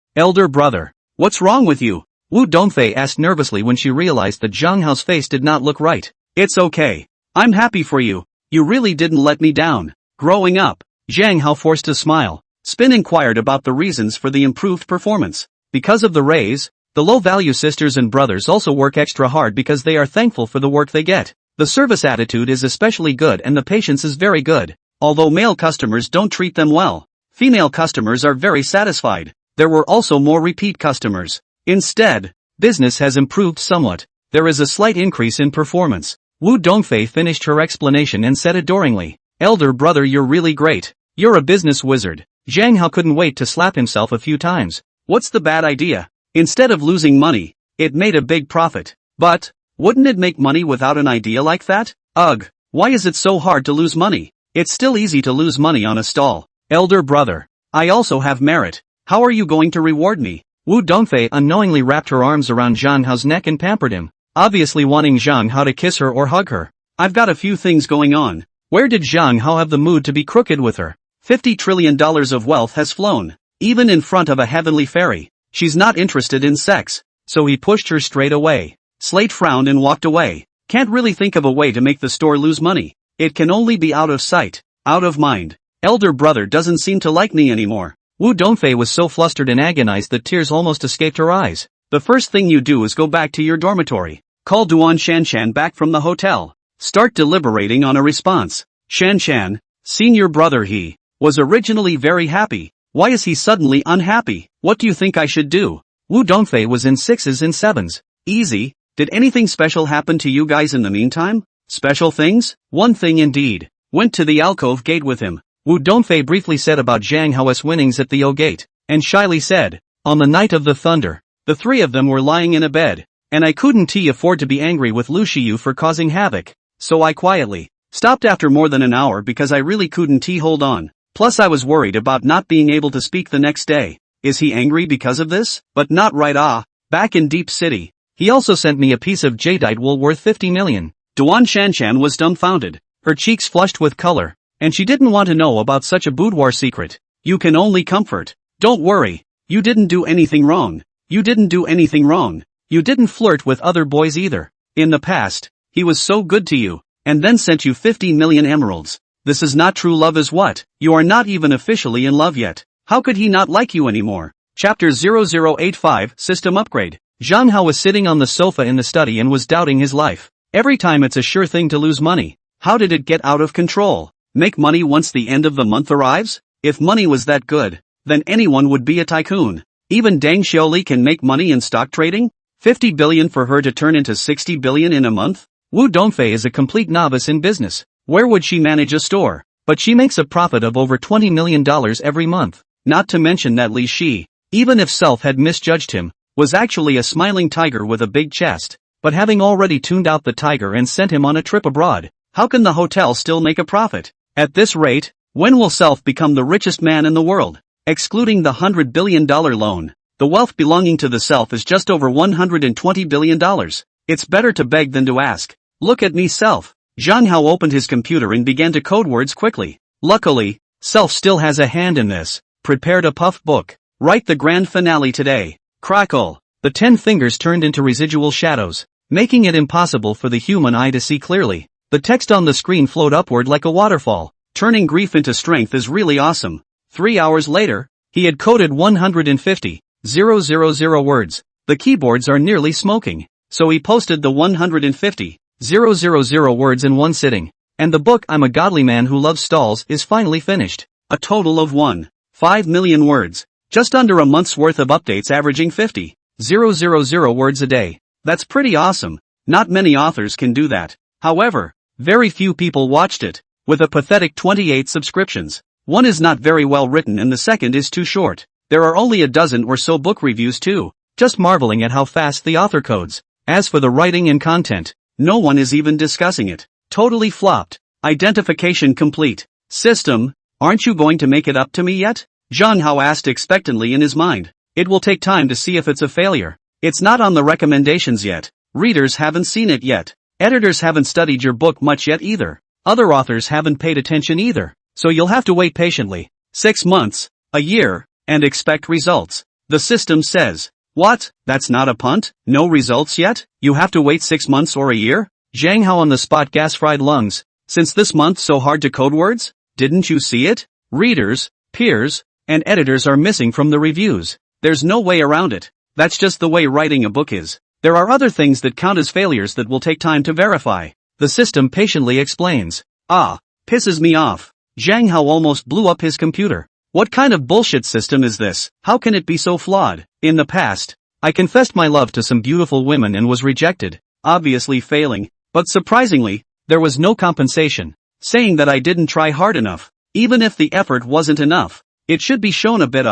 what's wrong with you? Wu Dongfei asked nervously when she realized that Zhang Hao's face did not look right. It's okay. I'm happy for you. You really didn't let me down. Growing up, Zhang Hao forced a smile. Spin inquired about the reasons for the improved performance. Because of the raise, the low-value sisters and brothers also work extra hard because they are thankful for the work they get. The service attitude is especially good and the patience is very good. Although male customers don't treat them well, female customers are very satisfied. There were also more repeat customers. Instead, Business has improved somewhat. There is a slight increase in performance. Wu Dongfei finished her explanation and said adoringly, "Elder brother, you're really great. You're a business wizard." Zhang Hao couldn't wait to slap himself a few times. What's the bad idea? Instead of losing money, it made a big profit. But, wouldn't it make money without an idea like that? Ugh, why is it so hard to lose money? It's still easy to lose money on a stall. Elder brother, I also have merit. How are you going to reward me? Wu Dongfei unknowingly wrapped her arms around Zhang Hao's neck and pampered him, obviously wanting Zhang Hao to kiss her or hug her. I've got a few things going on. Where did Zhang Hao have the mood to be crooked with her? $50 trillion of wealth has flown, even in front of a heavenly fairy. She's not interested in sex, so he pushed her straight away. Slate frowned and walked away. Can't really think of a way to make the store lose money. It can only be out of sight, out of mind. Elder brother doesn't seem to like me anymore. Wu Dongfei was so flustered and agonized that tears almost escaped her eyes. The first thing you do is go back to your dormitory. Call Duan Shanshan back from the hotel. Start deliberating on a response. Shanshan, senior brother, he was originally very happy. Why is he suddenly unhappy? What do you think I should do? Wu Dongfei was in 6s and 7s. Easy. Did anything special happen to you guys in the meantime? Special things? One thing indeed. Went to the alcove gate with him. Wu Dongfei briefly said about Zhang Hao's winnings at the O gate, and shyly said, on the night of the thunder, the three of them were lying in a bed, and I couldn't afford to be angry with Lu Xiyu for causing havoc, so I quietly stopped after more than an hour because I really couldn't hold on. Plus I was worried about not being able to speak the next day. Is he angry because of this? But not right. Back in Deep City, he also sent me a piece of jadeite wool worth 50 million. Duan Shanshan was dumbfounded, her cheeks flushed with color, and she didn't want to know about such a boudoir secret. You can only comfort. Don't worry. You didn't do anything wrong. You didn't do anything wrong. You didn't flirt with other boys either. In the past, he was so good to you, and then sent you 50 million emeralds. This is not true love is what? You are not even officially in love yet. How could he not like you anymore? Chapter 0085 System Upgrade. Zhang Hao was sitting on the sofa in the study and was doubting his life. Every time it's a sure thing to lose money. How did it get out of control? Make money once the end of the month arrives? If money was that good, then anyone would be a tycoon. Even Deng Xiaoli can make money in stock trading? 50 billion for her to turn into 60 billion in a month? Wu Dongfei is a complete novice in business. Where would she manage a store? But she makes a profit of over $20 million every month. Not to mention that Li Shi, even if Self had misjudged him, was actually a smiling tiger with a big chest. But having already tuned out the tiger and sent him on a trip abroad, how can the hotel still make a profit? At this rate, when will Self become the richest man in the world? Excluding the $100 billion loan, the wealth belonging to the Self is just over $120 billion. It's better to beg than to ask. Look at me, Self. Zhang Hao opened his computer and began to code words quickly. Luckily, Self still has a hand in this. Prepared a puff book. Write the grand finale today. Crackle. The 10 fingers turned into residual shadows, making it impossible for the human eye to see clearly. The text on the screen flowed upward like a waterfall. Turning grief into strength is really awesome. 3 hours later, he had coded 150,000 words. The keyboards are nearly smoking, so he posted the 150,000 words in one sitting. And the book I'm a Godly Man Who Loves Stalls is finally finished. A total of 1.5 million words. Just under a month's worth of updates averaging 50,000 words a day. That's pretty awesome. Not many authors can do that. However, very few people watched it. With a pathetic 28 subscriptions. One is not very well written and the second is too short. There are only a dozen or so book reviews too. Just marveling at how fast the author codes. As for the writing and content, no one is even discussing it. Totally flopped. Identification complete. System, aren't you going to make it up to me yet? Zhang Hao asked expectantly in his mind. It will take time to see if it's a failure. It's not on the recommendations yet. Readers haven't seen it yet. Editors haven't studied your book much yet either. Other authors haven't paid attention either. So you'll have to wait patiently. 6 months, a year, and expect results. The system says. What? That's not a punt? No results yet? You have to wait 6 months or a year? Zhang Hao on the spot gas-fried lungs. Since this month so hard to code words? Didn't you see it? Readers, peers, and editors are missing from the reviews. There's no way around it. That's just the way writing a book is. There are other things that count as failures that will take time to verify. The system patiently explains. Pisses me off. Zhang Hao almost blew up his computer. What kind of bullshit system is this? How can it be so flawed? In the past, I confessed my love to some beautiful women and was rejected, obviously failing, but surprisingly, there was no compensation, saying that I didn't try hard enough. Even if the effort wasn't enough, it should be shown a bit.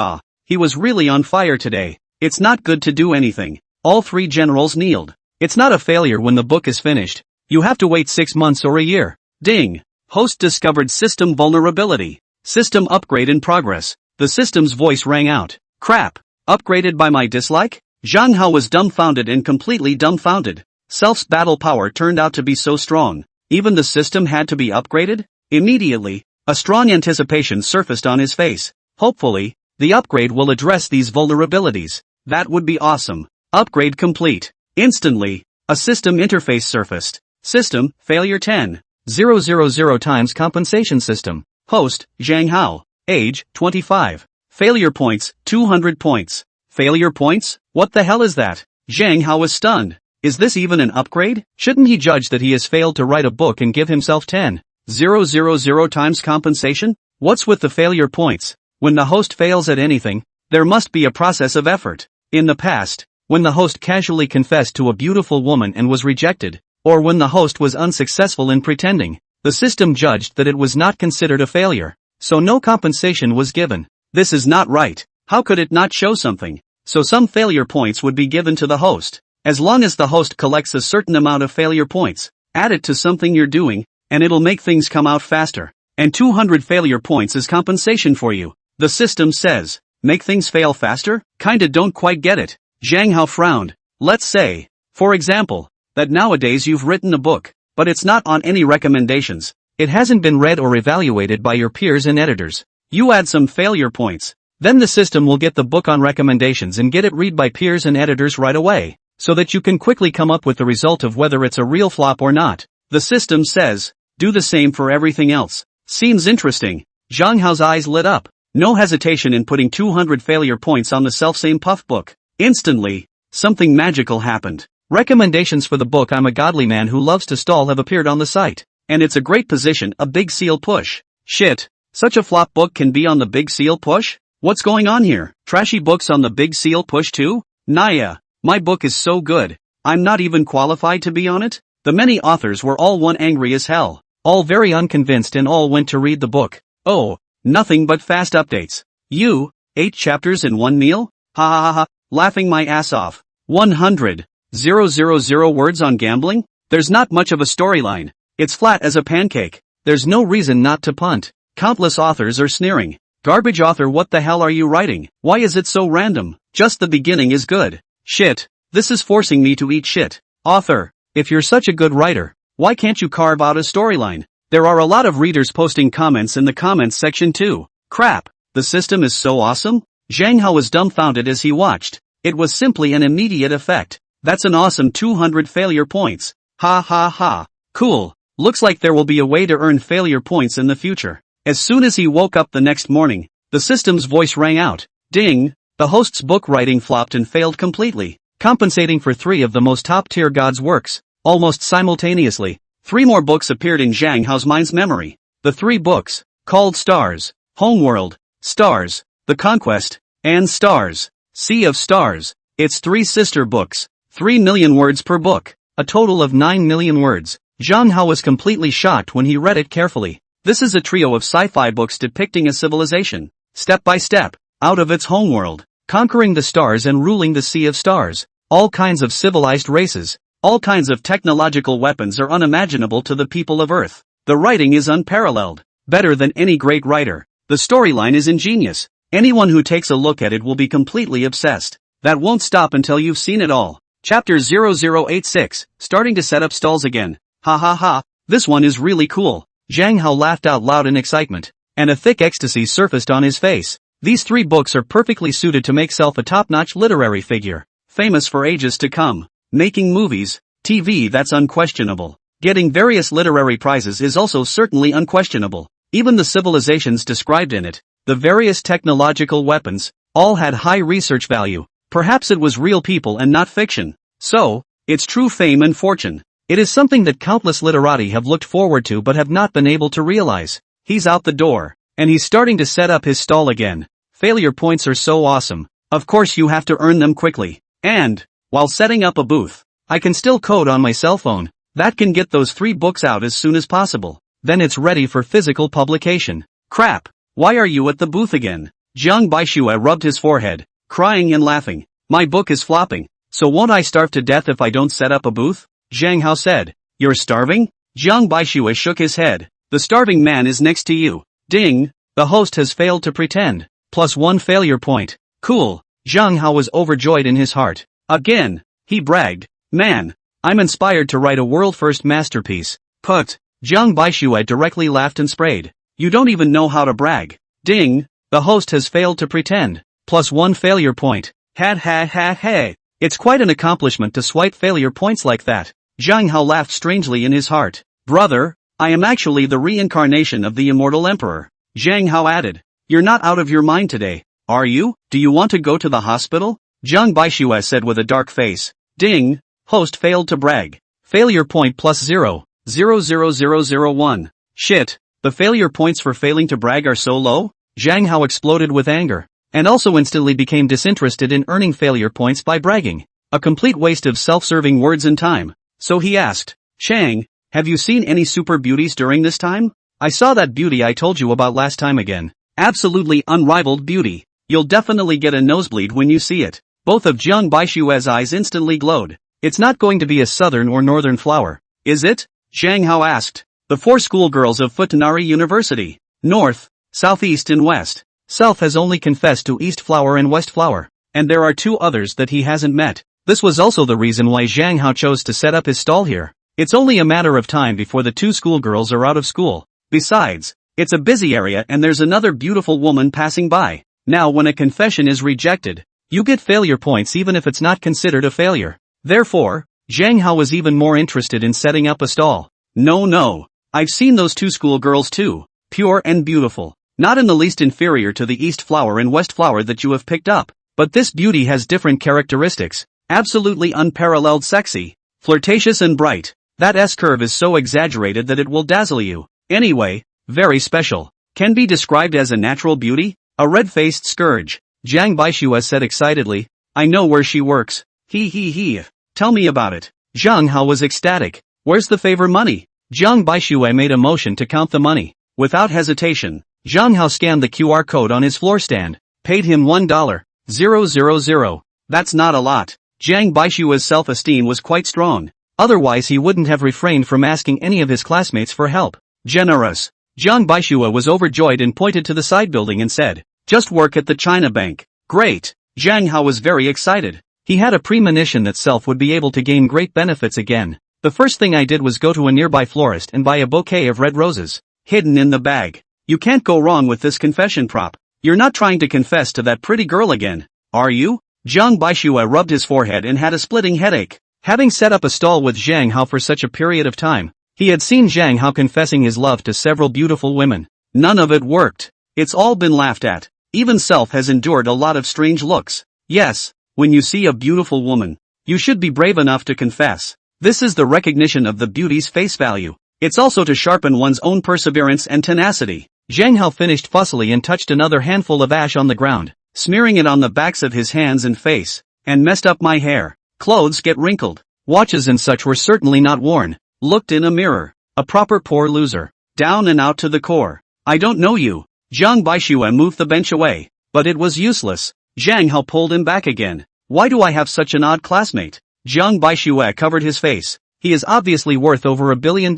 He was really on fire today. It's not good to do anything. All three generals kneeled. It's not a failure when the book is finished. You have to wait 6 months or a year. Ding. Host discovered system vulnerability. System upgrade in progress. The system's voice rang out. Crap. Upgraded by my dislike? Zhang Hao was dumbfounded and completely dumbfounded. Self's battle power turned out to be so strong. Even the system had to be upgraded? Immediately, a strong anticipation surfaced on his face. Hopefully, the upgrade will address these vulnerabilities. That would be awesome. Upgrade complete. Instantly, a system interface surfaced. System, failure 10,000 times compensation system. Host, Zhang Hao. Age, 25. Failure points, 200 points. Failure points? What the hell is that? Zhang Hao was stunned. Is this even an upgrade? Shouldn't he judge that he has failed to write a book and give himself 10,000 times compensation? What's with the failure points? When the host fails at anything, there must be a process of effort. In the past, when the host casually confessed to a beautiful woman and was rejected, or when the host was unsuccessful in pretending, the system judged that it was not considered a failure, so no compensation was given. This is not right. How could it not show something? So some failure points would be given to the host. As long as the host collects a certain amount of failure points, add it to something you're doing, and it'll make things come out faster. And 200 failure points is compensation for you. The system says, make things fail faster? Kinda don't quite get it. Zhang Hao frowned. Let's say, for example, that nowadays you've written a book, but it's not on any recommendations. It hasn't been read or evaluated by your peers and editors. You add some failure points. Then the system will get the book on recommendations and get it read by peers and editors right away, so that you can quickly come up with the result of whether it's a real flop or not. The system says, do the same for everything else. Seems interesting. Zhang Hao's eyes lit up. No hesitation in putting 200 failure points on the selfsame puff book. Instantly, something magical happened. Recommendations for the book I'm a Godly Man Who Loves to Stall have appeared on the site. And it's a great position, a big seal push. Shit, such a flop book can be on the big seal push? What's going on here? Trashy books on the big seal push too? Naya, my book is so good. I'm not even qualified to be on it? The many authors were all one angry as hell. All very unconvinced and all went to read the book. Oh, nothing but fast updates. 8 chapters in one meal? Ha ha ha ha, laughing my ass off. 100,000 words on gambling? There's not much of a storyline. It's flat as a pancake. There's no reason not to punt. Countless authors are sneering. Garbage author, what the hell are you writing? Why is it so random? Just the beginning is good. Shit, this is forcing me to eat shit. Author, if you're such a good writer, why can't you carve out a storyline? There are a lot of readers posting comments in the comments section too. Crap, the system is so awesome? Zhang Hao was dumbfounded as he watched. It was simply an immediate effect. That's an awesome 200 failure points. Ha ha ha. Cool. Looks like there will be a way to earn failure points in the future. As soon as he woke up the next morning, the system's voice rang out. Ding! The host's book writing flopped and failed completely, compensating for 3 of the most top-tier God's works. Almost simultaneously, 3 more books appeared in Zhang Hao's mind's memory. The 3 books, called Stars, Homeworld, Stars, The Conquest, and Stars, Sea of Stars. It's 3 sister books, 3 million words per book, a total of 9 million words. Zhang Hao was completely shocked when he read it carefully. This is a trio of sci-fi books depicting a civilization, step by step, out of its homeworld, conquering the stars and ruling the Sea of Stars. All kinds of civilized races, all kinds of technological weapons are unimaginable to the people of Earth. The writing is unparalleled, better than any great writer. The storyline is ingenious. Anyone who takes a look at it will be completely obsessed. That won't stop until you've seen it all. Chapter 0086, starting to set up stalls again. Ha ha ha, this one is really cool. Zhang Hao laughed out loud in excitement, and a thick ecstasy surfaced on his face. These 3 books are perfectly suited to make Self a top-notch literary figure, famous for ages to come. Making movies, TV, that's unquestionable. Getting various literary prizes is also certainly unquestionable. Even the civilizations described in it, the various technological weapons, all had high research value. Perhaps it was real people and not fiction. So, it's true fame and fortune. It is something that countless literati have looked forward to but have not been able to realize. He's out the door, and he's starting to set up his stall again. Failure points are so awesome. Of course you have to earn them quickly. And, while setting up a booth, I can still code on my cell phone. That can get those 3 books out as soon as possible. Then it's ready for physical publication. Crap. Why are you at the booth again? Jiang Baixue rubbed his forehead, crying and laughing. My book is flopping. So won't I starve to death if I don't set up a booth? Zhang Hao said. You're starving? Jiang Baixue shook his head. The starving man is next to you. Ding. The host has failed to pretend. +1 failure point. Cool. Zhang Hao was overjoyed in his heart. Again. He bragged. Man. I'm inspired to write a world-first masterpiece. Put. Jiang Baixue directly laughed and sprayed. You don't even know how to brag. Ding. The host has failed to pretend. +1 failure point. Ha ha ha ha. It's quite an accomplishment to swipe failure points like that. Zhang Hao laughed strangely in his heart. Brother, I am actually the reincarnation of the immortal emperor. Zhang Hao added. You're not out of your mind today, are you? Do you want to go to the hospital? Jiang Baixue said with a dark face. Ding. Host failed to brag. Failure point +0. 00001. Shit. The failure points for failing to brag are so low? Zhang Hao exploded with anger, and also instantly became disinterested in earning failure points by bragging. A complete waste of self-serving words and time. So he asked, Shang, have you seen any super beauties during this time? I saw that beauty I told you about last time again. Absolutely unrivaled beauty. You'll definitely get a nosebleed when you see it. Both of Jiang Baixue's eyes instantly glowed. It's not going to be a southern or northern flower, is it? Zhang Hao asked. The 4 schoolgirls of Futanari University. North, Southeast and West. South has only confessed to East Flower and West Flower, and there are 2 others that he hasn't met. This was also the reason why Zhang Hao chose to set up his stall here. It's only a matter of time before the 2 schoolgirls are out of school. Besides, it's a busy area and there's another beautiful woman passing by. Now when a confession is rejected, you get failure points even if it's not considered a failure. Therefore, Zhang Hao was even more interested in setting up a stall. No. I've seen those 2 schoolgirls too. Pure and beautiful. Not in the least inferior to the East Flower and West Flower that you have picked up. But this beauty has different characteristics. Absolutely unparalleled sexy. Flirtatious and bright. That S-curve is so exaggerated that it will dazzle you. Anyway, very special. Can be described as a natural beauty? A red-faced scourge. Jiang Baixue said excitedly. I know where she works. He. Tell me about it. Zhang Hao was ecstatic. Where's the favor money? Jiang Baixue made a motion to count the money. Without hesitation, Zhang Hao scanned the QR code on his floor stand. Paid him $1,000. That's not a lot. Jiang Baixue's self-esteem was quite strong. Otherwise he wouldn't have refrained from asking any of his classmates for help. Generous. Jiang Baixue was overjoyed and pointed to the side building and said, just work at the China Bank. Great. Zhang Hao was very excited. He had a premonition that self would be able to gain great benefits again. The first thing I did was go to a nearby florist and buy a bouquet of red roses. Hidden in the bag. You can't go wrong with this confession prop. You're not trying to confess to that pretty girl again, are you? Jiang Baixue rubbed his forehead and had a splitting headache. Having set up a stall with Zhang Hao for such a period of time, he had seen Zhang Hao confessing his love to several beautiful women. None of it worked. It's all been laughed at. Even self has endured a lot of strange looks. Yes, when you see a beautiful woman, you should be brave enough to confess. This is the recognition of the beauty's face value. It's also to sharpen one's own perseverance and tenacity. Zhang Hao finished fussily and touched another handful of ash on the ground, smearing it on the backs of his hands and face, and messed up my hair. Clothes get wrinkled. Watches and such were certainly not worn. Looked in a mirror. A proper poor loser. Down and out to the core. I don't know you. Jiang Baixue moved the bench away, but it was useless. Zhang Hao pulled him back again. Why do I have such an odd classmate? Jiang Baixue covered his face. He is obviously worth over $1 billion,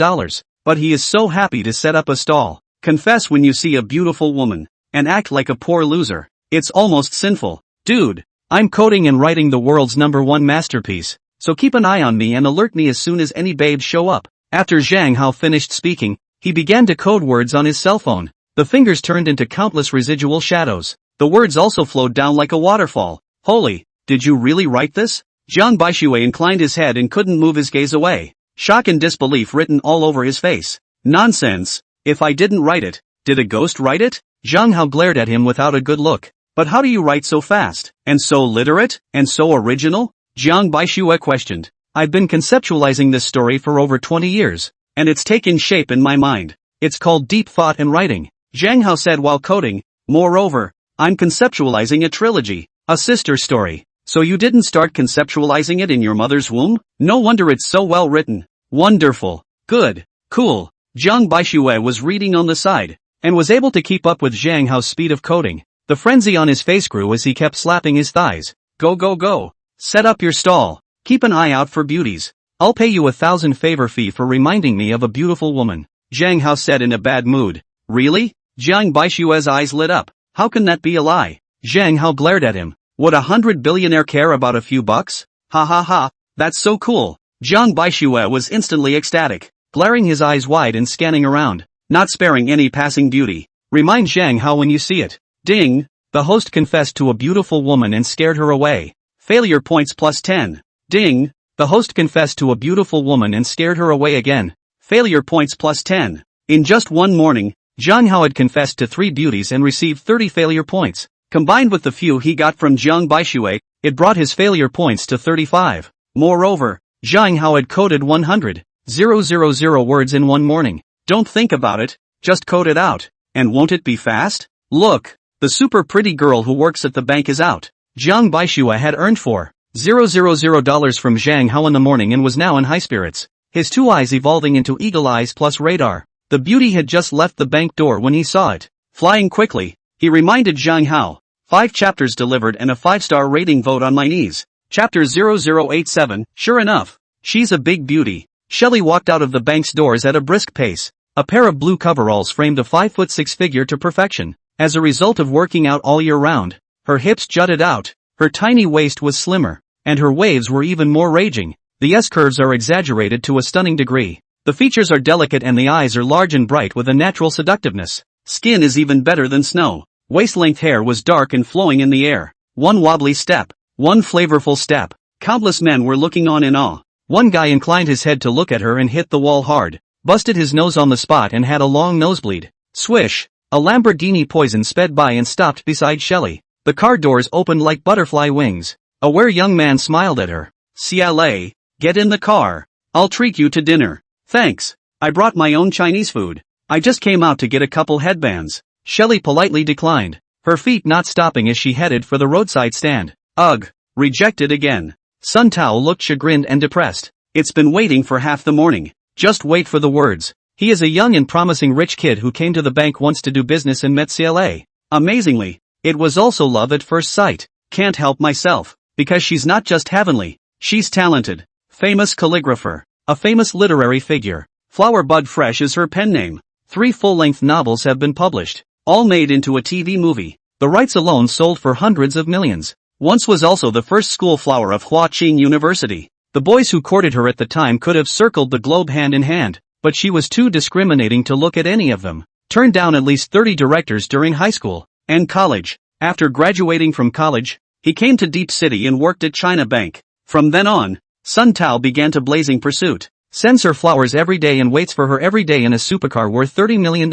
but he is so happy to set up a stall. Confess when you see a beautiful woman, and act like a poor loser. It's almost sinful. Dude, I'm coding and writing the world's #1 masterpiece, so keep an eye on me and alert me as soon as any babes show up. After Zhang Hao finished speaking, he began to code words on his cell phone. The fingers turned into countless residual shadows. The words also flowed down like a waterfall. Holy, did you really write this? Jiang Baixue inclined his head and couldn't move his gaze away. Shock and disbelief written all over his face. Nonsense. If I didn't write it, did a ghost write it? Zhang Hao glared at him without a good look. But how do you write so fast, and so literate, and so original? Jiang Baixue questioned. I've been conceptualizing this story for over 20 years, and it's taken shape in my mind. It's called deep thought and writing. Zhang Hao said while coding. Moreover, I'm conceptualizing a trilogy, a sister story. So you didn't start conceptualizing it in your mother's womb? No wonder it's so well written. Wonderful. Good. Cool. Jiang Baixue was reading on the side, and was able to keep up with Zhang Hao's speed of coding. The frenzy on his face grew as he kept slapping his thighs. Go go go. Set up your stall. Keep an eye out for beauties. I'll pay you 1,000 favor fee for reminding me of a beautiful woman, Zhang Hao said in a bad mood. Really? Jiang Baixue's eyes lit up. How can that be a lie? Zhang Hao glared at him. Would 100 billionaire care about a few bucks? Ha ha ha, that's so cool. Jiang Baixue was instantly ecstatic, glaring his eyes wide and scanning around, not sparing any passing beauty. Remind Zhang Hao when you see it. Ding! The host confessed to a beautiful woman and scared her away. Failure points plus 10. Ding! The host confessed to a beautiful woman and scared her away again. Failure points plus 10. In just one morning, Zhang Hao had confessed to 3 beauties and received 30 failure points. Combined with the few he got from Jiang Baixue, it brought his failure points to 35. Moreover, Zhang Hao had coded 100,000 words in one morning. Don't think about it, just code it out. And won't it be fast? Look, the super pretty girl who works at the bank is out. Jiang Baixue had earned $4,000 from Zhang Hao in the morning and was now in high spirits, his 2 eyes evolving into eagle eyes plus radar. The beauty had just left the bank door when he saw it. Flying quickly, he reminded Zhang Hao, 5 chapters delivered and a 5-star rating, vote on my knees. Chapter 0087, sure enough, she's a big beauty. Shelley walked out of the bank's doors at a brisk pace. A pair of blue coveralls framed a 5'6" figure to perfection. As a result of working out all year round, her hips jutted out, her tiny waist was slimmer, and her waves were even more raging. The S-curves are exaggerated to a stunning degree. The features are delicate and the eyes are large and bright with a natural seductiveness. Skin is even better than snow. Waist-length hair was dark and flowing in the air. One wobbly step. One flavorful step. Countless men were looking on in awe. One guy inclined his head to look at her and hit the wall hard, busted his nose on the spot and had a long nosebleed. Swish! A Lamborghini Poison sped by and stopped beside Shelley. The car doors opened like butterfly wings. A aware young man smiled at her. CLA, get in the car. I'll treat you to dinner. Thanks. I brought my own Chinese food. I just came out to get a couple headbands. Shelley politely declined, her feet not stopping as she headed for the roadside stand. Ugh. Rejected again. Sun Tao looked chagrined and depressed. It's been waiting for half the morning. Just wait for the words. He is a young and promising rich kid who came to the bank once to do business and met CLA. Amazingly, it was also love at first sight. Can't help myself. Because she's not just heavenly. She's talented. Famous calligrapher. A famous literary figure. Flower Bud Fresh is her pen name. 3 full-length novels have been published. All made into a TV movie. The rights alone sold for hundreds of millions. Once was also the first school flower of Huaqing University. The boys who courted her at the time could have circled the globe hand in hand, but she was too discriminating to look at any of them. Turned down at least 30 directors during high school and college. After graduating from college, he came to Deep City and worked at China Bank. From then on, Sun Tao began to blazing pursuit. Sends her flowers every day and waits for her every day in a supercar worth $30 million.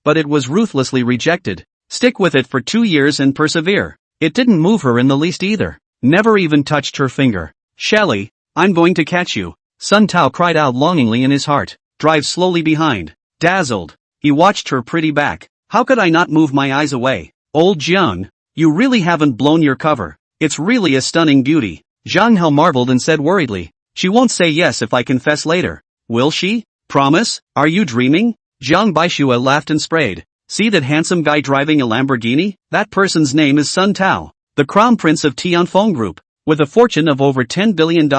But it was ruthlessly rejected. Stick with it for 2 years and persevere. It didn't move her in the least either. Never even touched her finger. Shelley, I'm going to catch you. Sun Tao cried out longingly in his heart. Drive slowly behind. Dazzled, he watched her pretty back. How could I not move my eyes away? Old Jiang, you really haven't blown your cover. It's really a stunning beauty. Zhang Hao marveled and said worriedly. She won't say yes if I confess later. Will she? Promise? Are you dreaming? Jiang Baixue laughed and sprayed. See that handsome guy driving a Lamborghini? That person's name is Sun Tao, the crown prince of Tianfeng Group, with a fortune of over $10 billion.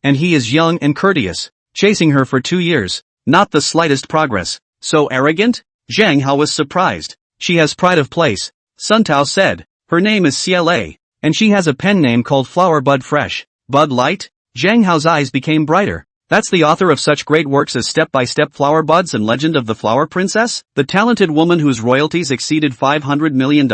And he is young and courteous. Chasing her for 2 years. Not the slightest progress. So arrogant? Zhang Hao was surprised. She has pride of place, Sun Tao said. Her name is CLA, and she has a pen name called Flower Bud Fresh. Bud Light? Zhang Hao's eyes became brighter. That's the author of such great works as Step-by-Step Flower Buds and Legend of the Flower Princess? The talented woman whose royalties exceeded $500 million?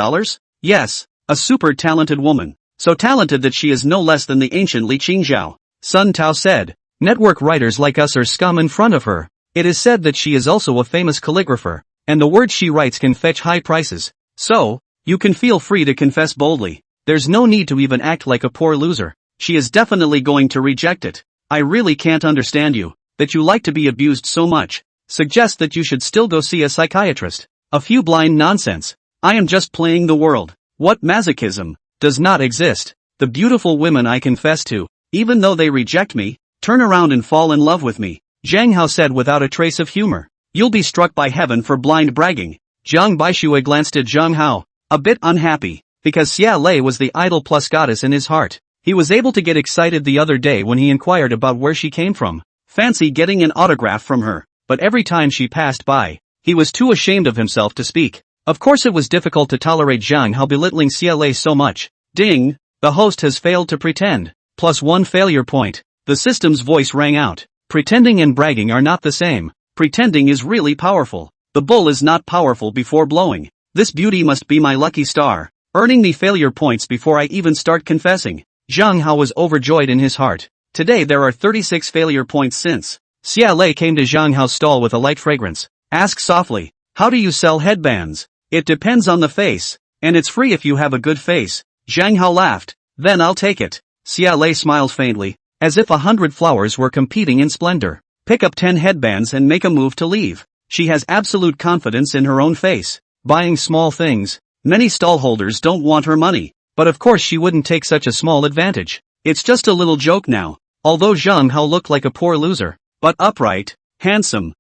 Yes, a super talented woman. So talented that she is no less than the ancient Li Qingzhao. Sun Tao said. Network writers like us are scum in front of her. It is said that she is also a famous calligrapher, and the words she writes can fetch high prices. So, you can feel free to confess boldly. There's no need to even act like a poor loser. She is definitely going to reject it. I really can't understand you, that you like to be abused so much. Suggest that you should still go see a psychiatrist. A few blind nonsense. I am just playing the world. What masochism? Does not exist. the beautiful women I confess to, even though they reject me, turn around and fall in love with me, Zhang Hao said without a trace of humor. You'll be struck by heaven for blind bragging. Jiang Baishui glanced at Zhang Hao, a bit unhappy, because Xia Lei was the idol plus goddess in his heart. He was able to get excited the other day when he inquired about where she came from. Fancy getting an autograph from her, but every time she passed by, he was too ashamed of himself to speak. Of course it was difficult to tolerate Zhang Hao belittling Xia Lei so much. Ding! The host has failed to pretend. +1 failure point. The system's voice rang out. Pretending and bragging are not the same. Pretending is really powerful. The bull is not powerful before blowing. This beauty must be my lucky star, earning me failure points before I even start confessing. Zhang Hao was overjoyed in his heart. Today there are 36 failure points since. Xia Lei came to Zhang Hao's stall with a light fragrance. Ask softly, how do you sell headbands? It depends on the face, and it's free if you have a good face. Zhang Hao laughed. Then I'll take it. Xia Lei smiled faintly, as if 100 flowers were competing in splendor. Pick up 10 headbands and make a move to leave. She has absolute confidence in her own face. Buying small things. Many stallholders don't want her money, but of course she wouldn't take such a small advantage. It's just a little joke now. Although Zhang Hao looked like a poor loser, but upright, handsome,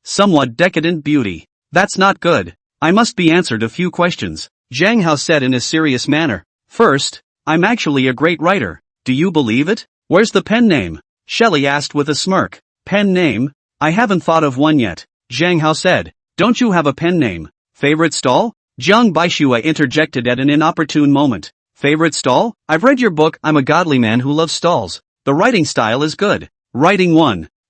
somewhat decadent beauty. That's not good. I must be answered a few questions, Zhang Hao said in a serious manner. First, I'm actually a great writer. Do you believe it? Where's the pen name? Shelley asked with a smirk. Pen name? I haven't thought of one yet, Zhang Hao said. Don't you have a pen name? Favorite stall? Jiang Baishui interjected at an inopportune moment. Favorite stall? I've read your book, I'm a godly man who loves stalls. The writing style is good. Writing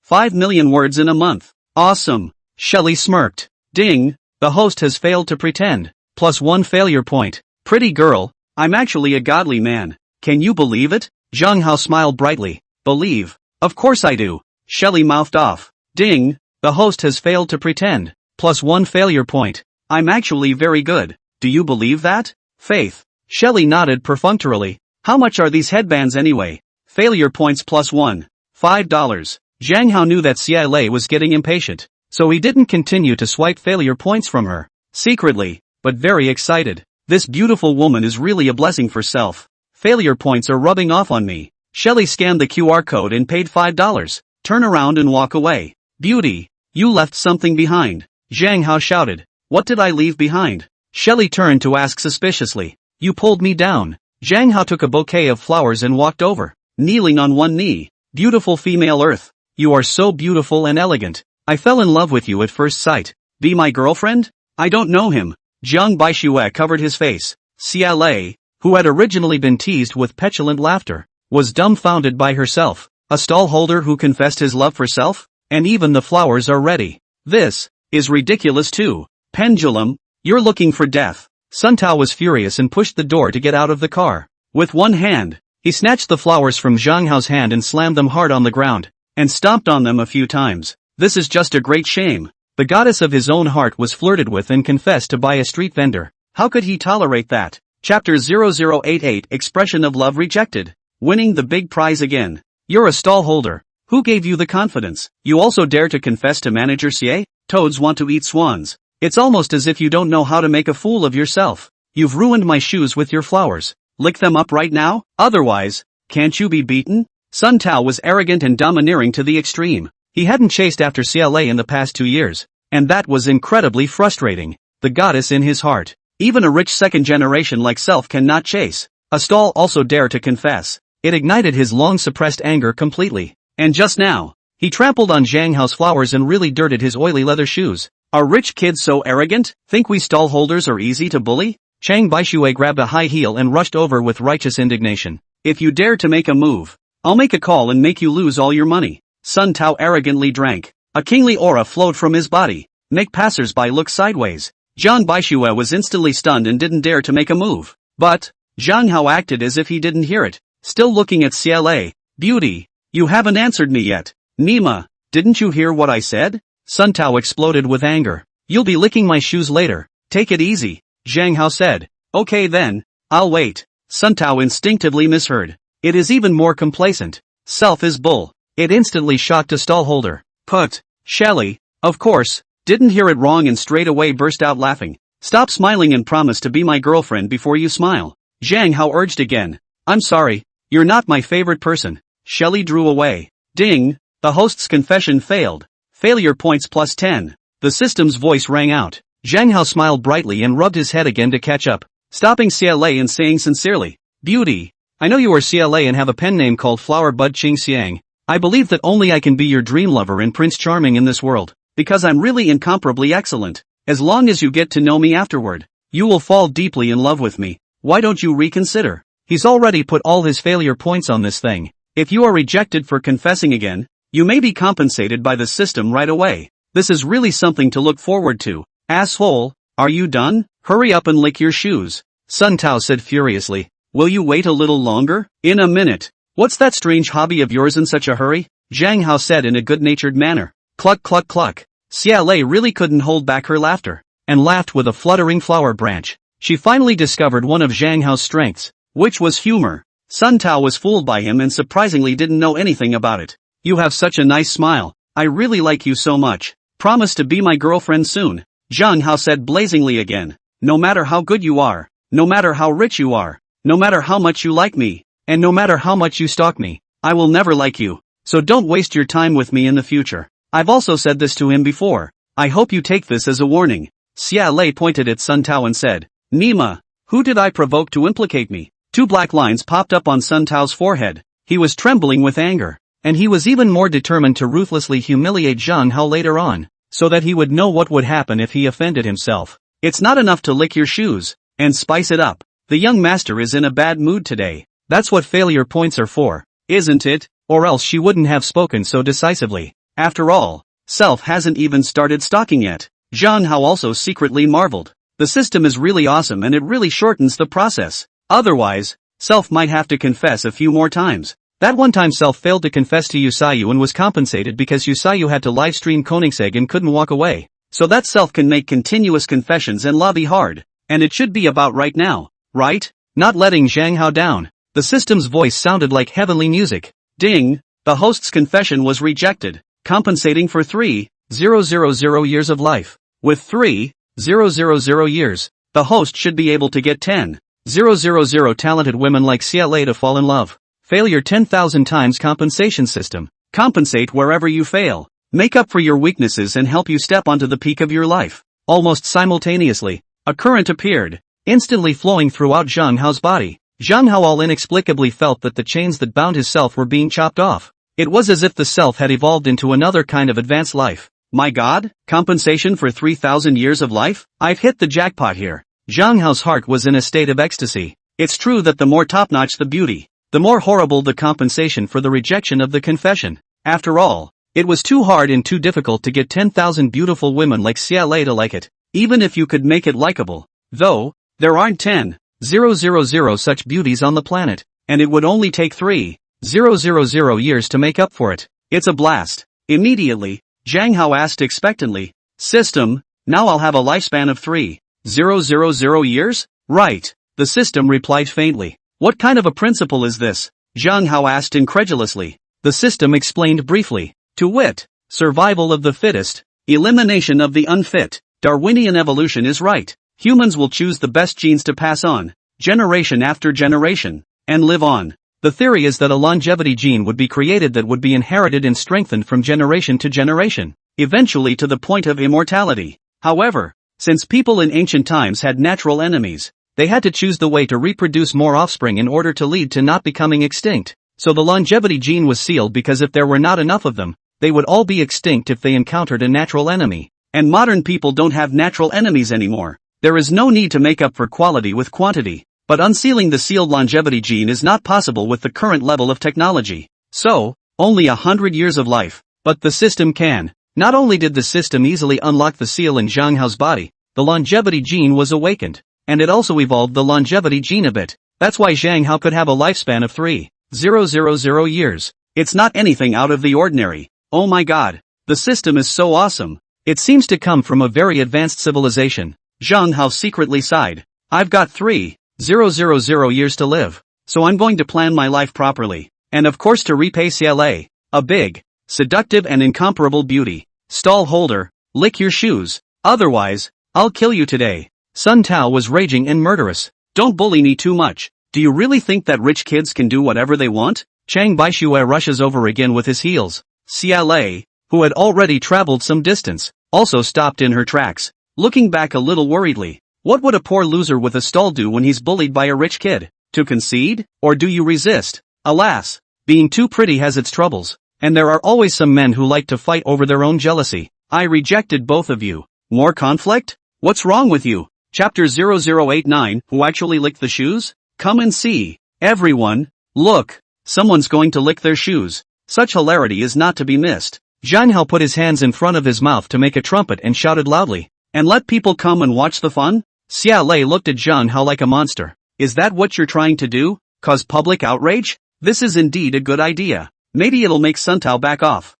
5 million words in a month. Awesome. Shelley smirked. Ding. The host has failed to pretend. +1 failure point. Pretty girl, I'm actually a godly man. Can you believe it? Zhang Hao smiled brightly. Believe? Of course I do. Shelley mouthed off. Ding. The host has failed to pretend. +1 failure point. I'm actually very good. Do you believe that? Faith. Shelley nodded perfunctorily. How much are these headbands anyway? Failure points +1. $5. Zhang Hao knew that Xia Lei was getting impatient, so he didn't continue to swipe failure points from her. Secretly, but very excited. This beautiful woman is really a blessing for self. Failure points are rubbing off on me. Shelley scanned the QR code and paid $5. Turn around and walk away. Beauty, you left something behind. Zhang Hao shouted. What did I leave behind? Shelley turned to ask suspiciously. You pulled me down. Zhang Hao took a bouquet of flowers and walked over, kneeling on one knee. Beautiful female Earth. You are so beautiful and elegant. I fell in love with you at first sight. Be my girlfriend? I don't know him. Jiang Baishui covered his face. Xia Lei, who had originally been teased with petulant laughter, was dumbfounded by herself. A stallholder who confessed his love for self? And even the flowers are ready. This is ridiculous too. Pendulum, you're looking for death. Sun Tao was furious and pushed the door to get out of the car. With one hand, he snatched the flowers from Zhang Hao's hand and slammed them hard on the ground, and stomped on them a few times. This is just a great shame. The goddess of his own heart was flirted with and confessed to by a street vendor. How could he tolerate that? Chapter 0088 Expression of Love Rejected. Winning the big prize again. You're a stallholder. Who gave you the confidence? You also dare to confess to Manager Xie? Toads want to eat swans. It's almost as if you don't know how to make a fool of yourself. You've ruined my shoes with your flowers. Lick them up right now? Otherwise, can't you be beaten? Sun Tao was arrogant and domineering to the extreme. He hadn't chased after Xia Lei in the past 2 years, and that was incredibly frustrating. The goddess in his heart. Even a rich second generation like self cannot chase. A stall also dared to confess. It ignited his long-suppressed anger completely. And just now, he trampled on Zhang Hao's flowers and really dirted his oily leather shoes. Are rich kids so arrogant? Think we stallholders are easy to bully? Chang Baishui grabbed a high heel and rushed over with righteous indignation. If you dare to make a move, I'll make a call and make you lose all your money. Sun Tao arrogantly drank. A kingly aura flowed from his body. Make passers-by look sideways. Jiang Baishui was instantly stunned and didn't dare to make a move. But Zhang Hao acted as if he didn't hear it, still looking at Xia Lei. Beauty, you haven't answered me yet. Nima, didn't you hear what I said? Sun Tao exploded with anger. You'll be licking my shoes later. Take it easy, Zhang Hao said. Okay then, I'll wait. Sun Tao instinctively misheard. It is even more complacent. Self is bull. It instantly shocked a stallholder. Put, Shelley, of course, didn't hear it wrong and straight away burst out laughing. Stop smiling and promise to be my girlfriend before you smile. Zhang Hao urged again. I'm sorry, you're not my favorite person. Shelley drew away. Ding, the host's confession failed. Failure points plus 10. The system's voice rang out. Zhang Hao smiled brightly and rubbed his head again to catch up, stopping CLA and saying sincerely, Beauty, I know you are CLA and have a pen name called Flower Bud Ching Xiang. I believe that only I can be your dream lover and Prince Charming in this world, because I'm really incomparably excellent. As long as you get to know me afterward, you will fall deeply in love with me. Why don't you reconsider? He's already put all his failure points on this thing. If you are rejected for confessing again, you may be compensated by the system right away. This is really something to look forward to. Asshole, are you done? Hurry up and lick your shoes. Sun Tao said furiously. Will you wait a little longer? In a minute. What's that strange hobby of yours in such a hurry? Zhang Hao said in a good-natured manner. Cluck cluck cluck. CLA really couldn't hold back her laughter, and laughed with a fluttering flower branch. She finally discovered one of Zhang Hao's strengths, which was humor. Sun Tao was fooled by him and surprisingly didn't know anything about it. You have such a nice smile. I really like you so much. Promise to be my girlfriend soon. Zhang Hao said blazingly again. No matter how good you are, no matter how rich you are, no matter how much you like me, and no matter how much you stalk me, I will never like you. So don't waste your time with me in the future. I've also said this to him before. I hope you take this as a warning. Xia Lei pointed at Sun Tao and said, Nima, who did I provoke to implicate me? 2 black lines popped up on Sun Tao's forehead. He was trembling with anger, and he was even more determined to ruthlessly humiliate Zhang Hao later on, so that he would know what would happen if he offended himself. It's not enough to lick your shoes, and spice it up. The young master is in a bad mood today. That's what failure points are for, isn't it? Or else she wouldn't have spoken so decisively. After all, Self hasn't even started stalking yet. Zhang Hao also secretly marveled. The system is really awesome and it really shortens the process. Otherwise, Self might have to confess a few more times. That one time Self failed to confess to Yusayu and was compensated because Yusayu had to livestream Koenigsegg and couldn't walk away. So that Self can make continuous confessions and lobby hard. And it should be about right now, right? Not letting Zhang Hao down. The system's voice sounded like heavenly music. Ding! The host's confession was rejected, compensating for 3,000 years of life. With 3,000 years, the host should be able to get 10,000 talented women like CLA to fall in love. Failure 10,000 times compensation system. Compensate wherever you fail. Make up for your weaknesses and help you step onto the peak of your life. Almost simultaneously, a current appeared, instantly flowing throughout Zhang Hao's body. Zhang Hao all inexplicably felt that the chains that bound his self were being chopped off. It was as if the self had evolved into another kind of advanced life. My god, compensation for 3,000 years of life? I've hit the jackpot here. Zhang Hao's heart was in a state of ecstasy. It's true that the more top-notch the beauty, the more horrible the compensation for the rejection of the confession. After all, it was too hard and too difficult to get 10,000 beautiful women like CLA to like it, even if you could make it likable. Though, there aren't 10,000 such beauties on the planet, and it would only take 3,000 years to make up for it. It's a blast. Immediately, Zhang Hao asked expectantly, System, now I'll have a lifespan of 3,000 years? Right. The system replied faintly. What kind of a principle is this? Zhang Hao asked incredulously. The system explained briefly. To wit, survival of the fittest, elimination of the unfit. Darwinian evolution is right. Humans will choose the best genes to pass on, generation after generation, and live on. The theory is that a longevity gene would be created that would be inherited and strengthened from generation to generation, eventually to the point of immortality. However, since people in ancient times had natural enemies, they had to choose the way to reproduce more offspring in order to lead to not becoming extinct. So the longevity gene was sealed because if there were not enough of them, they would all be extinct if they encountered a natural enemy. And modern people don't have natural enemies anymore. There is no need to make up for quality with quantity. But unsealing the sealed longevity gene is not possible with the current level of technology. So, only 100 years of life. But the system can. Not only did the system easily unlock the seal in Zhang Hao's body, the longevity gene was awakened. And it also evolved the longevity gene a bit. That's why Zhang Hao could have a lifespan of 3,000 years. It's not anything out of the ordinary. Oh my god. The system is so awesome. It seems to come from a very advanced civilization. Zhang Hao secretly sighed. I've got 3,000 years to live. So I'm going to plan my life properly. And of course to repay CLA. A big, seductive and incomparable beauty. Stall holder, lick your shoes. Otherwise, I'll kill you today. Sun Tao was raging and murderous. Don't bully me too much. Do you really think that rich kids can do whatever they want? Chang Baishue rushes over again with his heels. CLA, who had already traveled some distance, also stopped in her tracks, looking back a little worriedly. What would a poor loser with a stall do when he's bullied by a rich kid? To concede? Or do you resist? Alas, being too pretty has its troubles, and there are always some men who like to fight over their own jealousy. I rejected both of you. More conflict? What's wrong with you? Chapter 0089, Who actually licked the shoes? Come and see. Everyone, look. Someone's going to lick their shoes. Such hilarity is not to be missed. Zhang Hao put his hands in front of his mouth to make a trumpet and shouted loudly. And let people come and watch the fun? Xia Lei looked at Zhang Hao like a monster. Is that what you're trying to do? Cause public outrage? This is indeed a good idea. Maybe it'll make Sun Tao back off.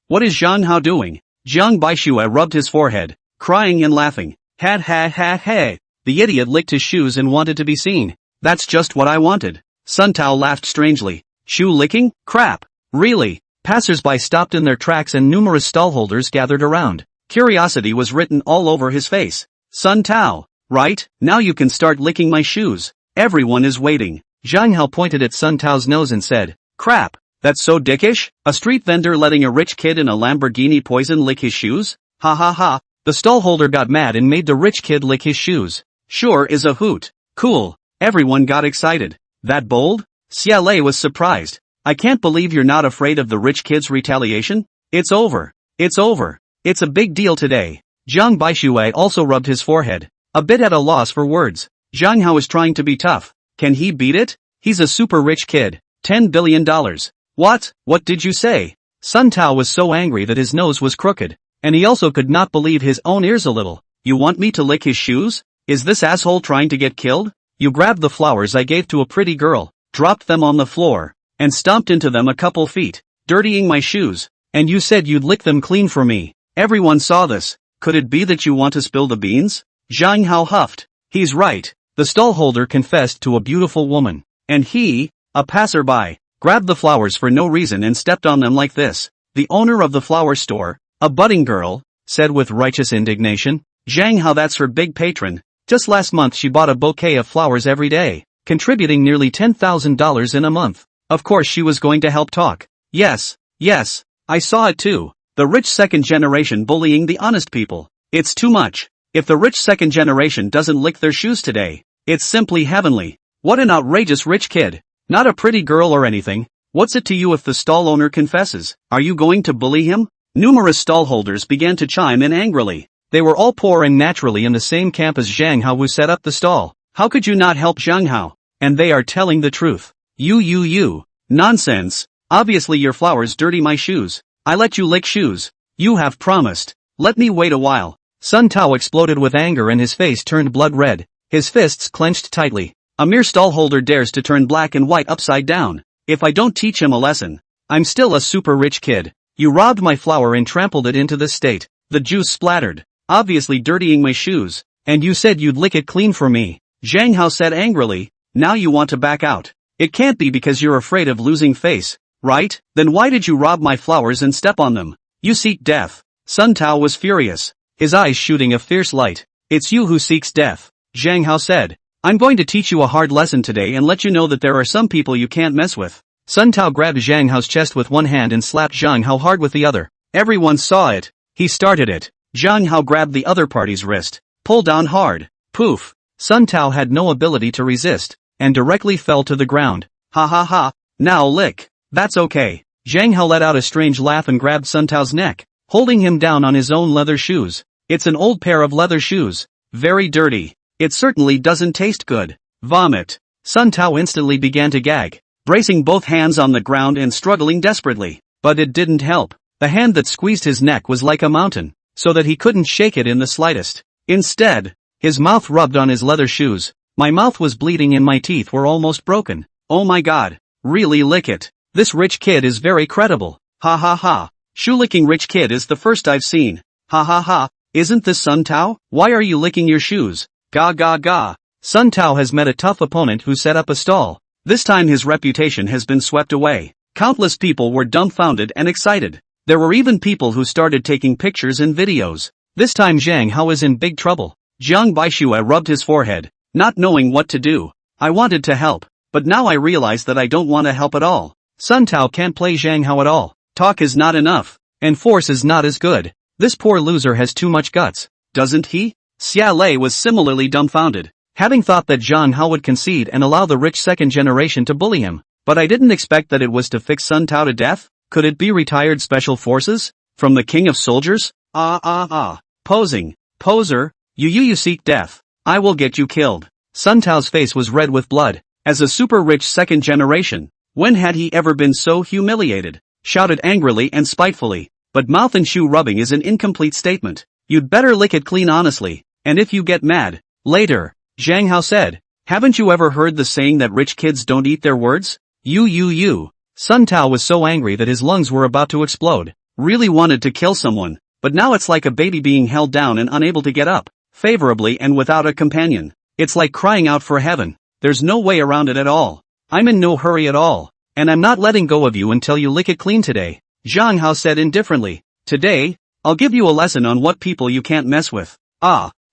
What is Zhang Hao doing? Jiang Baishue rubbed his forehead, crying and laughing. Ha ha ha ha. The idiot licked his shoes and wanted to be seen. That's just what I wanted. Sun Tao laughed strangely. Shoe licking? Crap. Really? Passers-by stopped in their tracks and numerous stallholders gathered around. Curiosity was written all over his face. Sun Tao, right? Now you can start licking my shoes. Everyone is waiting. Zhang Hao pointed at Sun Tao's nose and said, crap, that's so dickish? A street vendor letting a rich kid in a Lamborghini poison lick his shoes? Ha ha ha. The stallholder got mad and made the rich kid lick his shoes. Sure is a hoot. Cool. Everyone got excited. That bold? Xia Lei was surprised. I can't believe you're not afraid of the rich kid's retaliation. It's over. It's over. It's a big deal today. Jiang Baishue also rubbed his forehead, a bit at a loss for words. Zhang Hao is trying to be tough. Can he beat it? He's a super rich kid. $10 billion. What? What did you say? Sun Tao was so angry that his nose was crooked, and he also could not believe his own ears a little. You want me to lick his shoes? Is this asshole trying to get killed? You grabbed the flowers I gave to a pretty girl, dropped them on the floor, and stomped into them a couple feet, dirtying my shoes, and you said you'd lick them clean for me. Everyone saw this. Could it be that you want to spill the beans? Zhang Hao huffed. He's right. The stallholder confessed to a beautiful woman, and he, a passerby, grabbed the flowers for no reason and stepped on them like this. The owner of the flower store, a budding girl, said with righteous indignation. Zhang Hao, that's her big patron. Just last month she bought a bouquet of flowers every day, contributing nearly $10,000 in a month. Of course she was going to help talk. Yes, I saw it too. The rich second generation bullying the honest people. It's too much. If the rich second generation doesn't lick their shoes today, it's simply heavenly. What an outrageous rich kid. Not a pretty girl or anything. What's it to you if the stall owner confesses? Are you going to bully him? Numerous stallholders began to chime in angrily. They were all poor and naturally in the same camp as Zhang Hao who set up the stall. How could you not help Zhang Hao? And they are telling the truth. You. Nonsense. Obviously your flowers dirty my shoes. I let you lick shoes. You have promised. Let me wait a while. Sun Tao exploded with anger and his face turned blood red. His fists clenched tightly. A mere stallholder dares to turn black and white upside down. If I don't teach him a lesson, I'm still a super rich kid. You robbed my flower and trampled it into this state. The juice splattered, obviously dirtying my shoes. And you said you'd lick it clean for me. Zhang Hao said angrily. Now you want to back out. It can't be because you're afraid of losing face, right? Then why did you rob my flowers and step on them? You seek death. Sun Tao was furious, his eyes shooting a fierce light. It's you who seeks death. Zhang Hao said. I'm going to teach you a hard lesson today and let you know that there are some people you can't mess with. Sun Tao grabbed Zhang Hao's chest with one hand and slapped Zhang Hao hard with the other. Everyone saw it. He started it. Zhang Hao grabbed the other party's wrist, pulled down hard. Poof. Sun Tao had no ability to resist, and directly fell to the ground. Ha ha ha. Now lick. That's okay. Zhang Hao let out a strange laugh and grabbed Sun Tao's neck, holding him down on his own leather shoes. It's an old pair of leather shoes. Very dirty. It certainly doesn't taste good. Vomit. Sun Tao instantly began to gag, bracing both hands on the ground and struggling desperately. But it didn't help. The hand that squeezed his neck was like a mountain, so that he couldn't shake it in the slightest. Instead, his mouth rubbed on his leather shoes. My mouth was bleeding and my teeth were almost broken. Oh my god. Really lick it. This rich kid is very credible. Ha ha ha. Shoe-licking rich kid is the first I've seen. Ha ha ha. Isn't this Sun Tao? Why are you licking your shoes? Ga ga ga. Sun Tao has met a tough opponent who set up a stall. This time his reputation has been swept away. Countless people were dumbfounded and excited. There were even people who started taking pictures and videos. This time Zhang Hao is in big trouble. Jiang Baishue rubbed his forehead, not knowing what to do. I wanted to help, but now I realize that I don't want to help at all. Sun Tao can't play Zhang Hao at all. Talk is not enough, and force is not as good. This poor loser has too much guts, doesn't he? Xia Lei was similarly dumbfounded, having thought that Zhang Hao would concede and allow the rich second generation to bully him. But I didn't expect that it was to fix Sun Tao to death. Could it be retired special forces? From the king of soldiers? Posing. Poser. You seek death. I will get you killed. Sun Tao's face was red with blood. As a super rich second generation, when had he ever been so humiliated? Shouted angrily and spitefully. But mouth and shoe rubbing is an incomplete statement. You'd better lick it clean honestly, and if you get mad, later. Zhang Hao said, haven't you ever heard the saying that rich kids don't eat their words? You. Sun Tao was so angry that his lungs were about to explode. Really wanted to kill someone, but now it's like a baby being held down and unable to get up, favorably and without a companion. It's like crying out for heaven. There's no way around it at all. I'm in no hurry at all, and I'm not letting go of you until you lick it clean today. Zhang Hao said indifferently. Today, I'll give you a lesson on what people you can't mess with.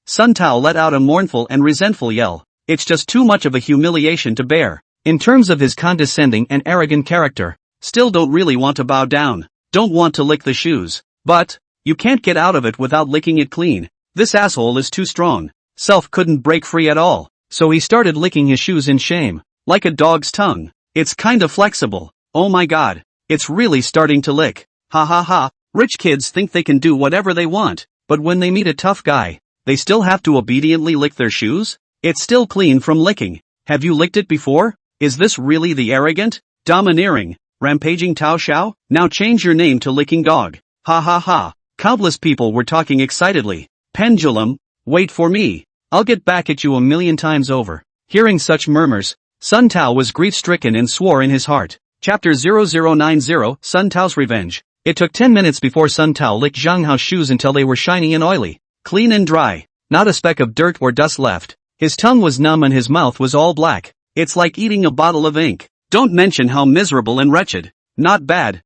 Sun Tao let out a mournful and resentful yell. It's just too much of a humiliation to bear. In terms of his condescending and arrogant character, still don't really want to bow down, don't want to lick the shoes, but, you can't get out of it without licking it clean. This asshole is too strong. Self couldn't break free at all, so he started licking his shoes in shame, like a dog's tongue. It's kinda flexible. Oh my god, it's really starting to lick. Ha ha ha, rich kids think they can do whatever they want, but when they meet a tough guy, they still have to obediently lick their shoes? It's still clean from licking. Have you licked it before? Is this really the arrogant, domineering, rampaging Tao Xiao? Now change your name to Licking Dog. Ha ha ha. Countless people were talking excitedly. Pendulum, wait for me. I'll get back at you a million times over. Hearing such murmurs, Sun Tao was grief-stricken and swore in his heart. Chapter 0090, Sun Tao's Revenge. It took 10 minutes before Sun Tao licked Zhang Hao's shoes until they were shiny and oily, clean and dry, not a speck of dirt or dust left. His tongue was numb and his mouth was all black. It's like eating a bottle of ink. Don't mention how miserable and wretched. Not bad.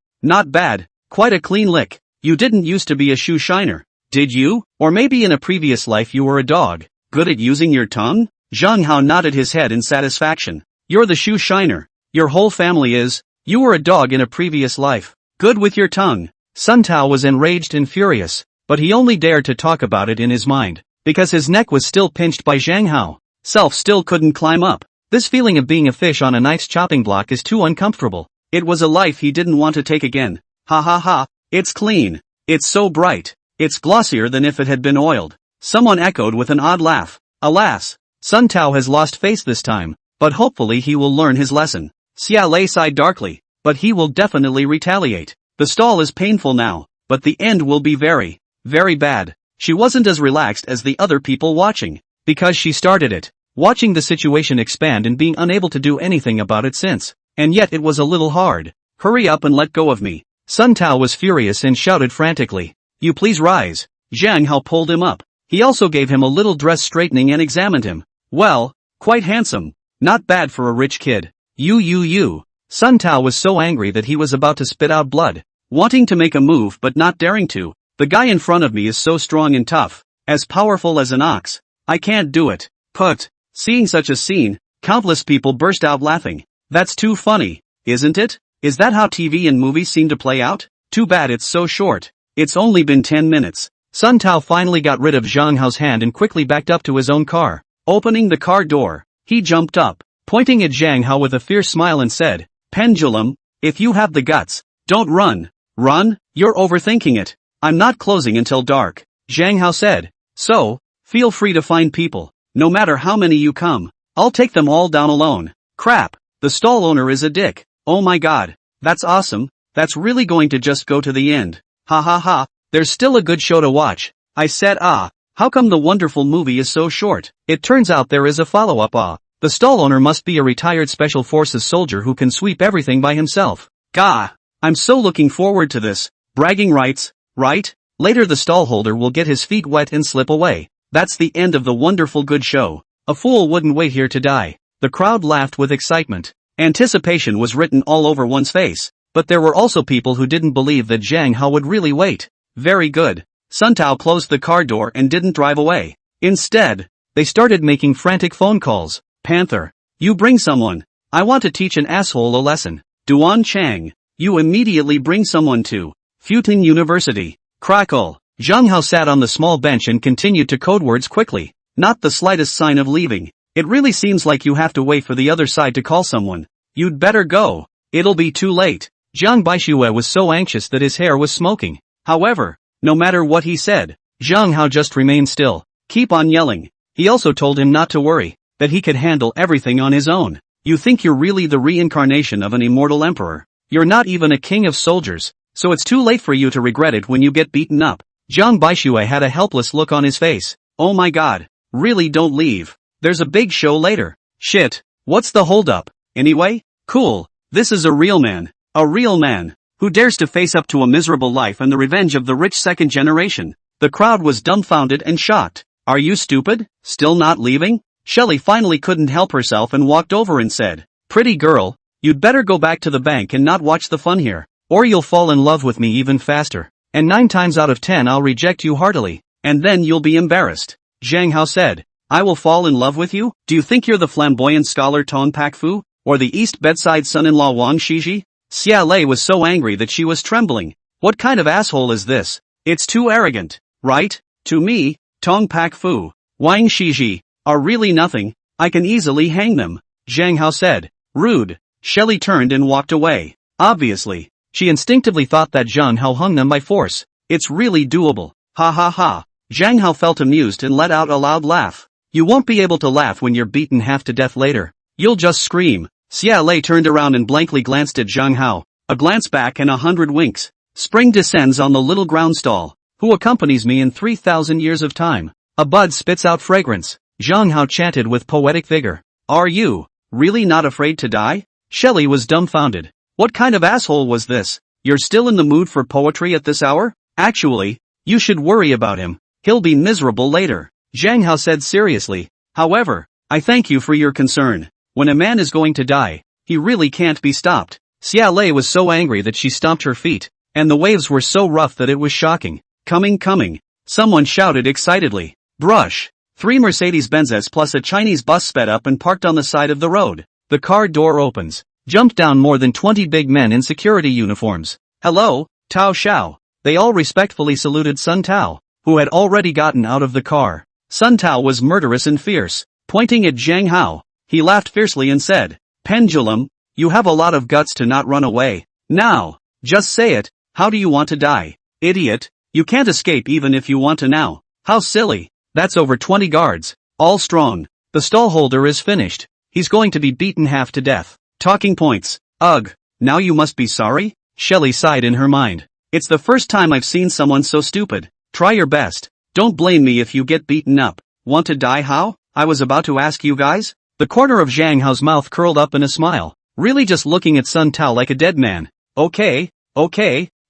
Quite a clean lick. You didn't used to be a shoe shiner, did you? Or maybe in a previous life you were a dog, good at using your tongue? Zhang Hao nodded his head in satisfaction. You're the shoe shiner. Your whole family is. You were a dog in a previous life. Good with your tongue. Sun Tao was enraged and furious, but he only dared to talk about it in his mind, because his neck was still pinched by Zhang Hao. Self still couldn't climb up. This feeling of being a fish on a knife's chopping block is too uncomfortable. It was a life he didn't want to take again. Ha ha ha, it's clean. It's so bright. It's glossier than if it had been oiled. Someone echoed with an odd laugh. Alas, Sun Tao has lost face this time, but hopefully he will learn his lesson. Xia Lei sighed darkly, but he will definitely retaliate. The stall is painful now, but the end will be very, very bad. She wasn't as relaxed as the other people watching, because she started it. Watching the situation expand and being unable to do anything about it since. And yet it was a little hard. Hurry up and let go of me. Sun Tao was furious and shouted frantically. You please rise. Zhang Hao pulled him up. He also gave him a little dress straightening and examined him. Well, quite handsome. Not bad for a rich kid. You. Sun Tao was so angry that he was about to spit out blood. Wanting to make a move but not daring to. The guy in front of me is so strong and tough. As powerful as an ox. I can't do it. Put. Seeing such a scene, countless people burst out laughing. That's too funny, isn't it? Is that how TV and movies seem to play out? Too bad it's so short. It's only been 10 minutes. Sun Tao finally got rid of Zhang Hao's hand and quickly backed up to his own car. Opening the car door, he jumped up, pointing at Zhang Hao with a fierce smile and said, Pendulum, if you have the guts, don't run. Run? You're overthinking it. I'm not closing until dark. Zhang Hao said. So, feel free to find people. No matter how many you come, I'll take them all down alone. Crap, the stall owner is a dick. Oh my god, that's awesome. That's really going to just go to the end. Ha ha ha, there's still a good show to watch. I said how come the wonderful movie is so short? It turns out there is a follow-up. The stall owner must be a retired special forces soldier who can sweep everything by himself. Gah, I'm so looking forward to this. Bragging rights, right? Later the stallholder will get his feet wet and slip away. That's the end of the wonderful good show. A fool wouldn't wait here to die. The crowd laughed with excitement. Anticipation was written all over one's face. But there were also people who didn't believe that Zhang Hao would really wait. Very good. Sun Tao closed the car door and didn't drive away. Instead, they started making frantic phone calls. Panther, You bring someone. I want to teach an asshole a lesson. Duan Chang. You immediately bring someone to Futing University. Crackle. Zhang Hao sat on the small bench and continued to code words quickly. Not the slightest sign of leaving. It really seems like you have to wait for the other side to call someone. You'd better go. It'll be too late. Jiang Baixue was so anxious that his hair was smoking. However, no matter what he said, Zhang Hao just remained still. Keep on yelling. He also told him not to worry, that he could handle everything on his own. You think you're really the reincarnation of an immortal emperor. You're not even a king of soldiers, so it's too late for you to regret it when you get beaten up. Jiang Baixue had a helpless look on his face. Oh my god. Really don't leave. There's a big show later. Shit. What's the holdup? Anyway? Cool. This is a real man. A real man. Who dares to face up to a miserable life and the revenge of the rich second generation. The crowd was dumbfounded and shocked. Are you stupid? Still not leaving? Shelley finally couldn't help herself and walked over and said, Pretty girl, you'd better go back to the bank and not watch the fun here, or you'll fall in love with me even faster. And 9 times out of 10 I'll reject you heartily, and then you'll be embarrassed. Zhang Hao said, I will fall in love with you? Do you think you're the flamboyant scholar Tong Pakfu, or the East bedside son-in-law Wang Shiji? Xia Lei was so angry that she was trembling. What kind of asshole is this? It's too arrogant, right? To me, Tong Pakfu, Wang Shiji, are really nothing. I can easily hang them. Zhang Hao said. Rude. Shelley turned and walked away. Obviously, she instinctively thought that Zhang Hao hung them by force. It's really doable. Ha ha ha. Zhang Hao felt amused and let out a loud laugh. You won't be able to laugh when you're beaten half to death later. You'll just scream. Xia Lei turned around and blankly glanced at Zhang Hao. A glance back and 100 winks. Spring descends on the little ground stall. Who accompanies me in 3,000 years of time? A bud spits out fragrance. Zhang Hao chanted with poetic vigor. Are you really not afraid to die? Shelley was dumbfounded. What kind of asshole was this? You're still in the mood for poetry at this hour? Actually, you should worry about him. He'll be miserable later. Zhang Hao said seriously. However, I thank you for your concern. When a man is going to die, he really can't be stopped. Xia Lei was so angry that she stomped her feet, and the waves were so rough that it was shocking. Coming. Someone shouted excitedly. Brush. 3 Mercedes-Benzes plus a Chinese bus sped up and parked on the side of the road. The car door opens. Jumped down more than 20 big men in security uniforms. Hello, Tao Xiao. They all respectfully saluted Sun Tao, who had already gotten out of the car. Sun Tao was murderous and fierce. Pointing at Zhang Hao, he laughed fiercely and said, Pendulum, you have a lot of guts to not run away. Now, just say it, how do you want to die? Idiot, you can't escape even if you want to now. How silly. That's over 20 guards, all strong. The stallholder is finished. He's going to be beaten half to death. Talking points. Ugh, now you must be sorry? Shelley sighed in her mind. It's the first time I've seen someone so stupid. Try your best. Don't blame me if you get beaten up. Want to die how? I was about to ask you guys. The corner of Zhang Hao's mouth curled up in a smile. Really just looking at Sun Tao like a dead man. Okay,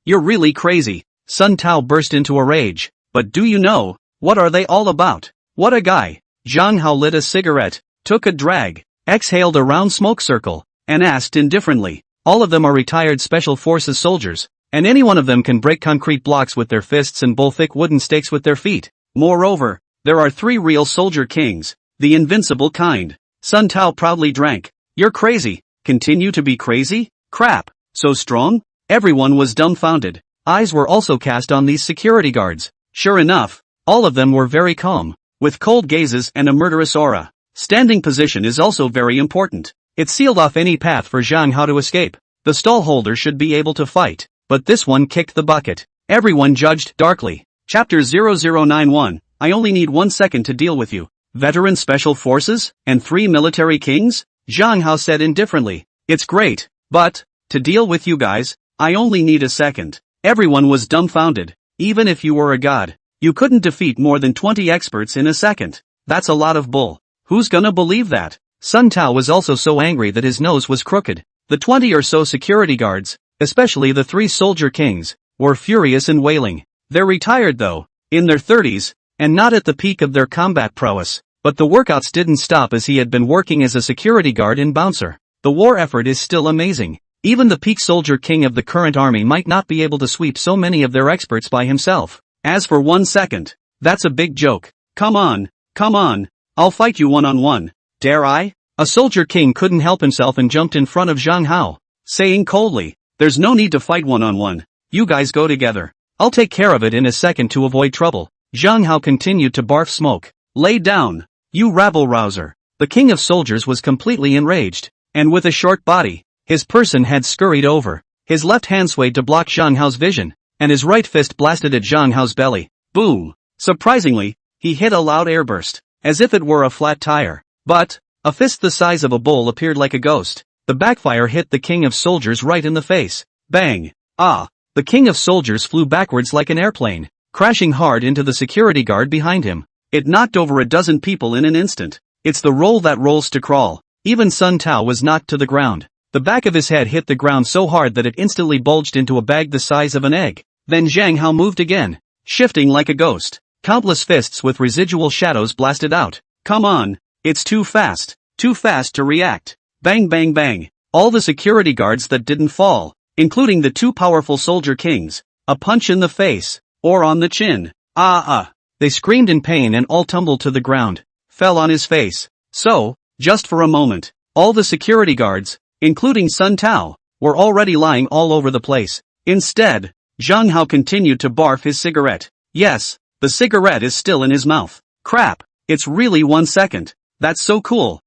you're really crazy. Sun Tao burst into a rage. But do you know, what are they all about? What a guy. Zhang Hao lit a cigarette, took a drag, exhaled a round smoke circle, and asked indifferently. All of them are retired Special Forces soldiers, and any one of them can break concrete blocks with their fists and bull thick wooden stakes with their feet. Moreover, there are 3 real soldier kings, the invincible kind. Sun Tao proudly drank. You're crazy. Continue to be crazy? Crap. So strong? Everyone was dumbfounded. Eyes were also cast on these security guards. Sure enough, all of them were very calm, with cold gazes and a murderous aura. Standing position is also very important. It sealed off any path for Zhang Hao to escape. The stallholder should be able to fight, but this one kicked the bucket. Everyone judged darkly. Chapter 0091, I only need 1 second to deal with you. Veteran Special Forces, and 3 military kings? Zhang Hao said indifferently. It's great, but, to deal with you guys, I only need a second. Everyone was dumbfounded. Even if you were a god, you couldn't defeat more than 20 experts in a second. That's a lot of bull. Who's gonna believe that? Sun Tao was also so angry that his nose was crooked. The 20 or so security guards, especially the 3 soldier kings, were furious and wailing. They're retired though, in their 30s, and not at the peak of their combat prowess. But the workouts didn't stop as he had been working as a security guard in Bouncer. The war effort is still amazing. Even the peak soldier king of the current army might not be able to sweep so many of their experts by himself. As for 1 second, that's a big joke. Come on, I'll fight you one-on-one. Dare I? A soldier king couldn't help himself and jumped in front of Zhang Hao, saying coldly, "There's no need to fight one-on-one. You guys go together. I'll take care of it in a second to avoid trouble." Zhang Hao continued to barf smoke. "Lay down, you rabble-rouser." The king of soldiers was completely enraged, and with a short body, his person had scurried over. His left hand swayed to block Zhang Hao's vision, and his right fist blasted at Zhang Hao's belly. Boom! Surprisingly, he hit a loud airburst, as if it were a flat tire. But, a fist the size of a bull appeared like a ghost. The backfire hit the king of soldiers right in the face. Bang! Ah! The king of soldiers flew backwards like an airplane, crashing hard into the security guard behind him. It knocked over a dozen people in an instant. It's the roll that rolls to crawl. Even Sun Tao was knocked to the ground. The back of his head hit the ground so hard that it instantly bulged into a bag the size of an egg. Then Zhang Hao moved again, shifting like a ghost. Countless fists with residual shadows blasted out. Come on, it's too fast to react. Bang bang bang. All the security guards that didn't fall, including the two powerful soldier kings, a punch in the face, or on the chin. They screamed in pain and all tumbled to the ground, fell on his face. So, just for a moment, all the security guards, including Sun Tao, were already lying all over the place. Instead, Zhang Hao continued to barf his cigarette. Yes, the cigarette is still in his mouth. Crap, it's really 1 second. That's so cool.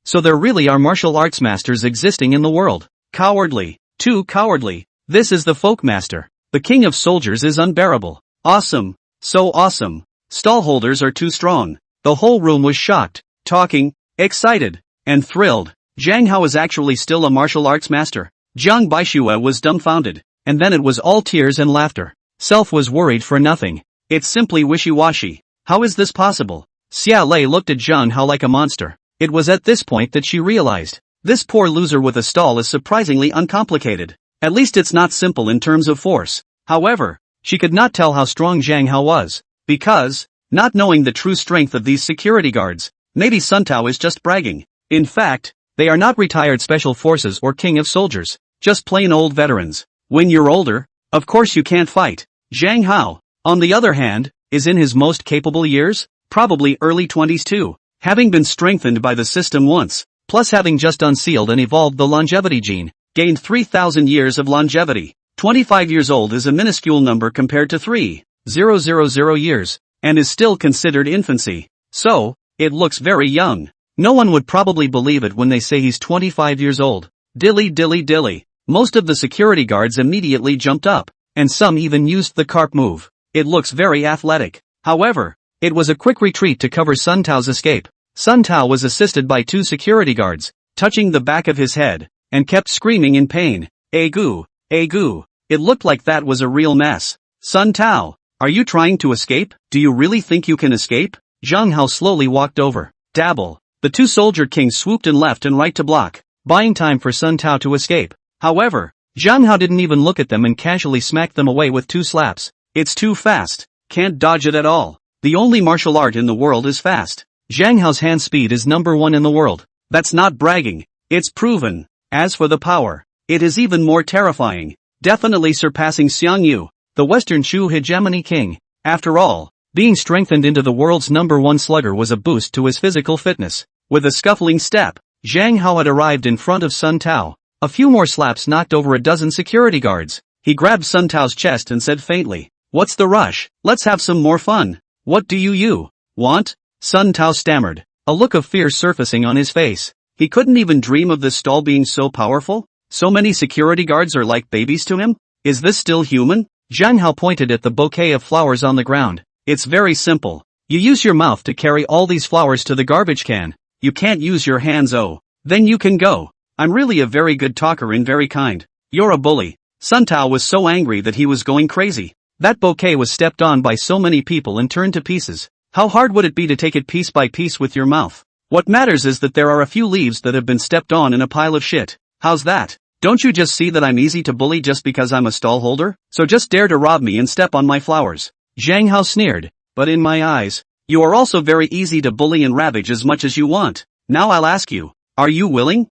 So there really are martial arts masters existing in the world. Cowardly, too cowardly. This is the folk master. The king of soldiers is unbearable. Awesome, so awesome. Stallholders are too strong. The whole room was shocked, talking, excited, and thrilled. Zhang Hao is actually still a martial arts master. Jiang Baixue was dumbfounded, and then it was all tears and laughter. Self was worried for nothing. It's simply wishy-washy. How is this possible? Xia Lei looked at Zhang Hao like a monster. It was at this point that she realized, this poor loser with a stall is surprisingly uncomplicated. At least it's not simple in terms of force. However, she could not tell how strong Zhang Hao was, because, not knowing the true strength of these security guards, maybe Sun Tao is just bragging. In fact, they are not retired special forces or king of soldiers, just plain old veterans. When you're older, of course you can't fight. Zhang Hao, on the other hand, is in his most capable years, probably early 20s too, having been strengthened by the system once, plus having just unsealed and evolved the longevity gene, gained 3,000 years of longevity. 25 years old is a minuscule number compared to 3,000 years, and is still considered infancy. So, it looks very young. No one would probably believe it when they say he's 25 years old. Dilly dilly dilly. Most of the security guards immediately jumped up, and some even used the carp move. It looks very athletic. However, it was a quick retreat to cover Sun Tao's escape. Sun Tao was assisted by two security guards, touching the back of his head, and kept screaming in pain. Agu, agu. It looked like that was a real mess. Sun Tao, are you trying to escape? Do you really think you can escape? Zhang Hao slowly walked over. Dabble. The two soldier kings swooped in left and right to block, buying time for Sun Tao to escape. However, Zhang Hao didn't even look at them and casually smacked them away with two slaps. It's too fast. Can't dodge it at all. The only martial art in the world is fast. Zhang Hao's hand speed is #1 in the world. That's not bragging. It's proven. As for the power, it is even more terrifying. Definitely surpassing Xiang Yu, the Western Chu hegemony king. After all, being strengthened into the world's #1 slugger was a boost to his physical fitness. With a scuffling step, Zhang Hao had arrived in front of Sun Tao. A few more slaps knocked over a dozen security guards. He grabbed Sun Tao's chest and said faintly, "What's the rush? Let's have some more fun. What do you want?" Sun Tao stammered, a look of fear surfacing on his face. He couldn't even dream of this stall being so powerful. So many security guards are like babies to him? Is this still human? Zhang Hao pointed at the bouquet of flowers on the ground. It's very simple. You use your mouth to carry all these flowers to the garbage can. You can't use your hands. Oh, then you can go. I'm really a very good talker and very kind. You're a bully. Sun Tao was so angry that he was going crazy. That bouquet was stepped on by so many people and turned to pieces. How hard would it be to take it piece by piece with your mouth? What matters is that there are a few leaves that have been stepped on in a pile of shit. How's that? Don't you just see that I'm easy to bully just because I'm a stallholder? So just dare to rob me and step on my flowers. Zhang Hao sneered. But in my eyes, you are also very easy to bully and ravage as much as you want. Now I'll ask you, are you willing?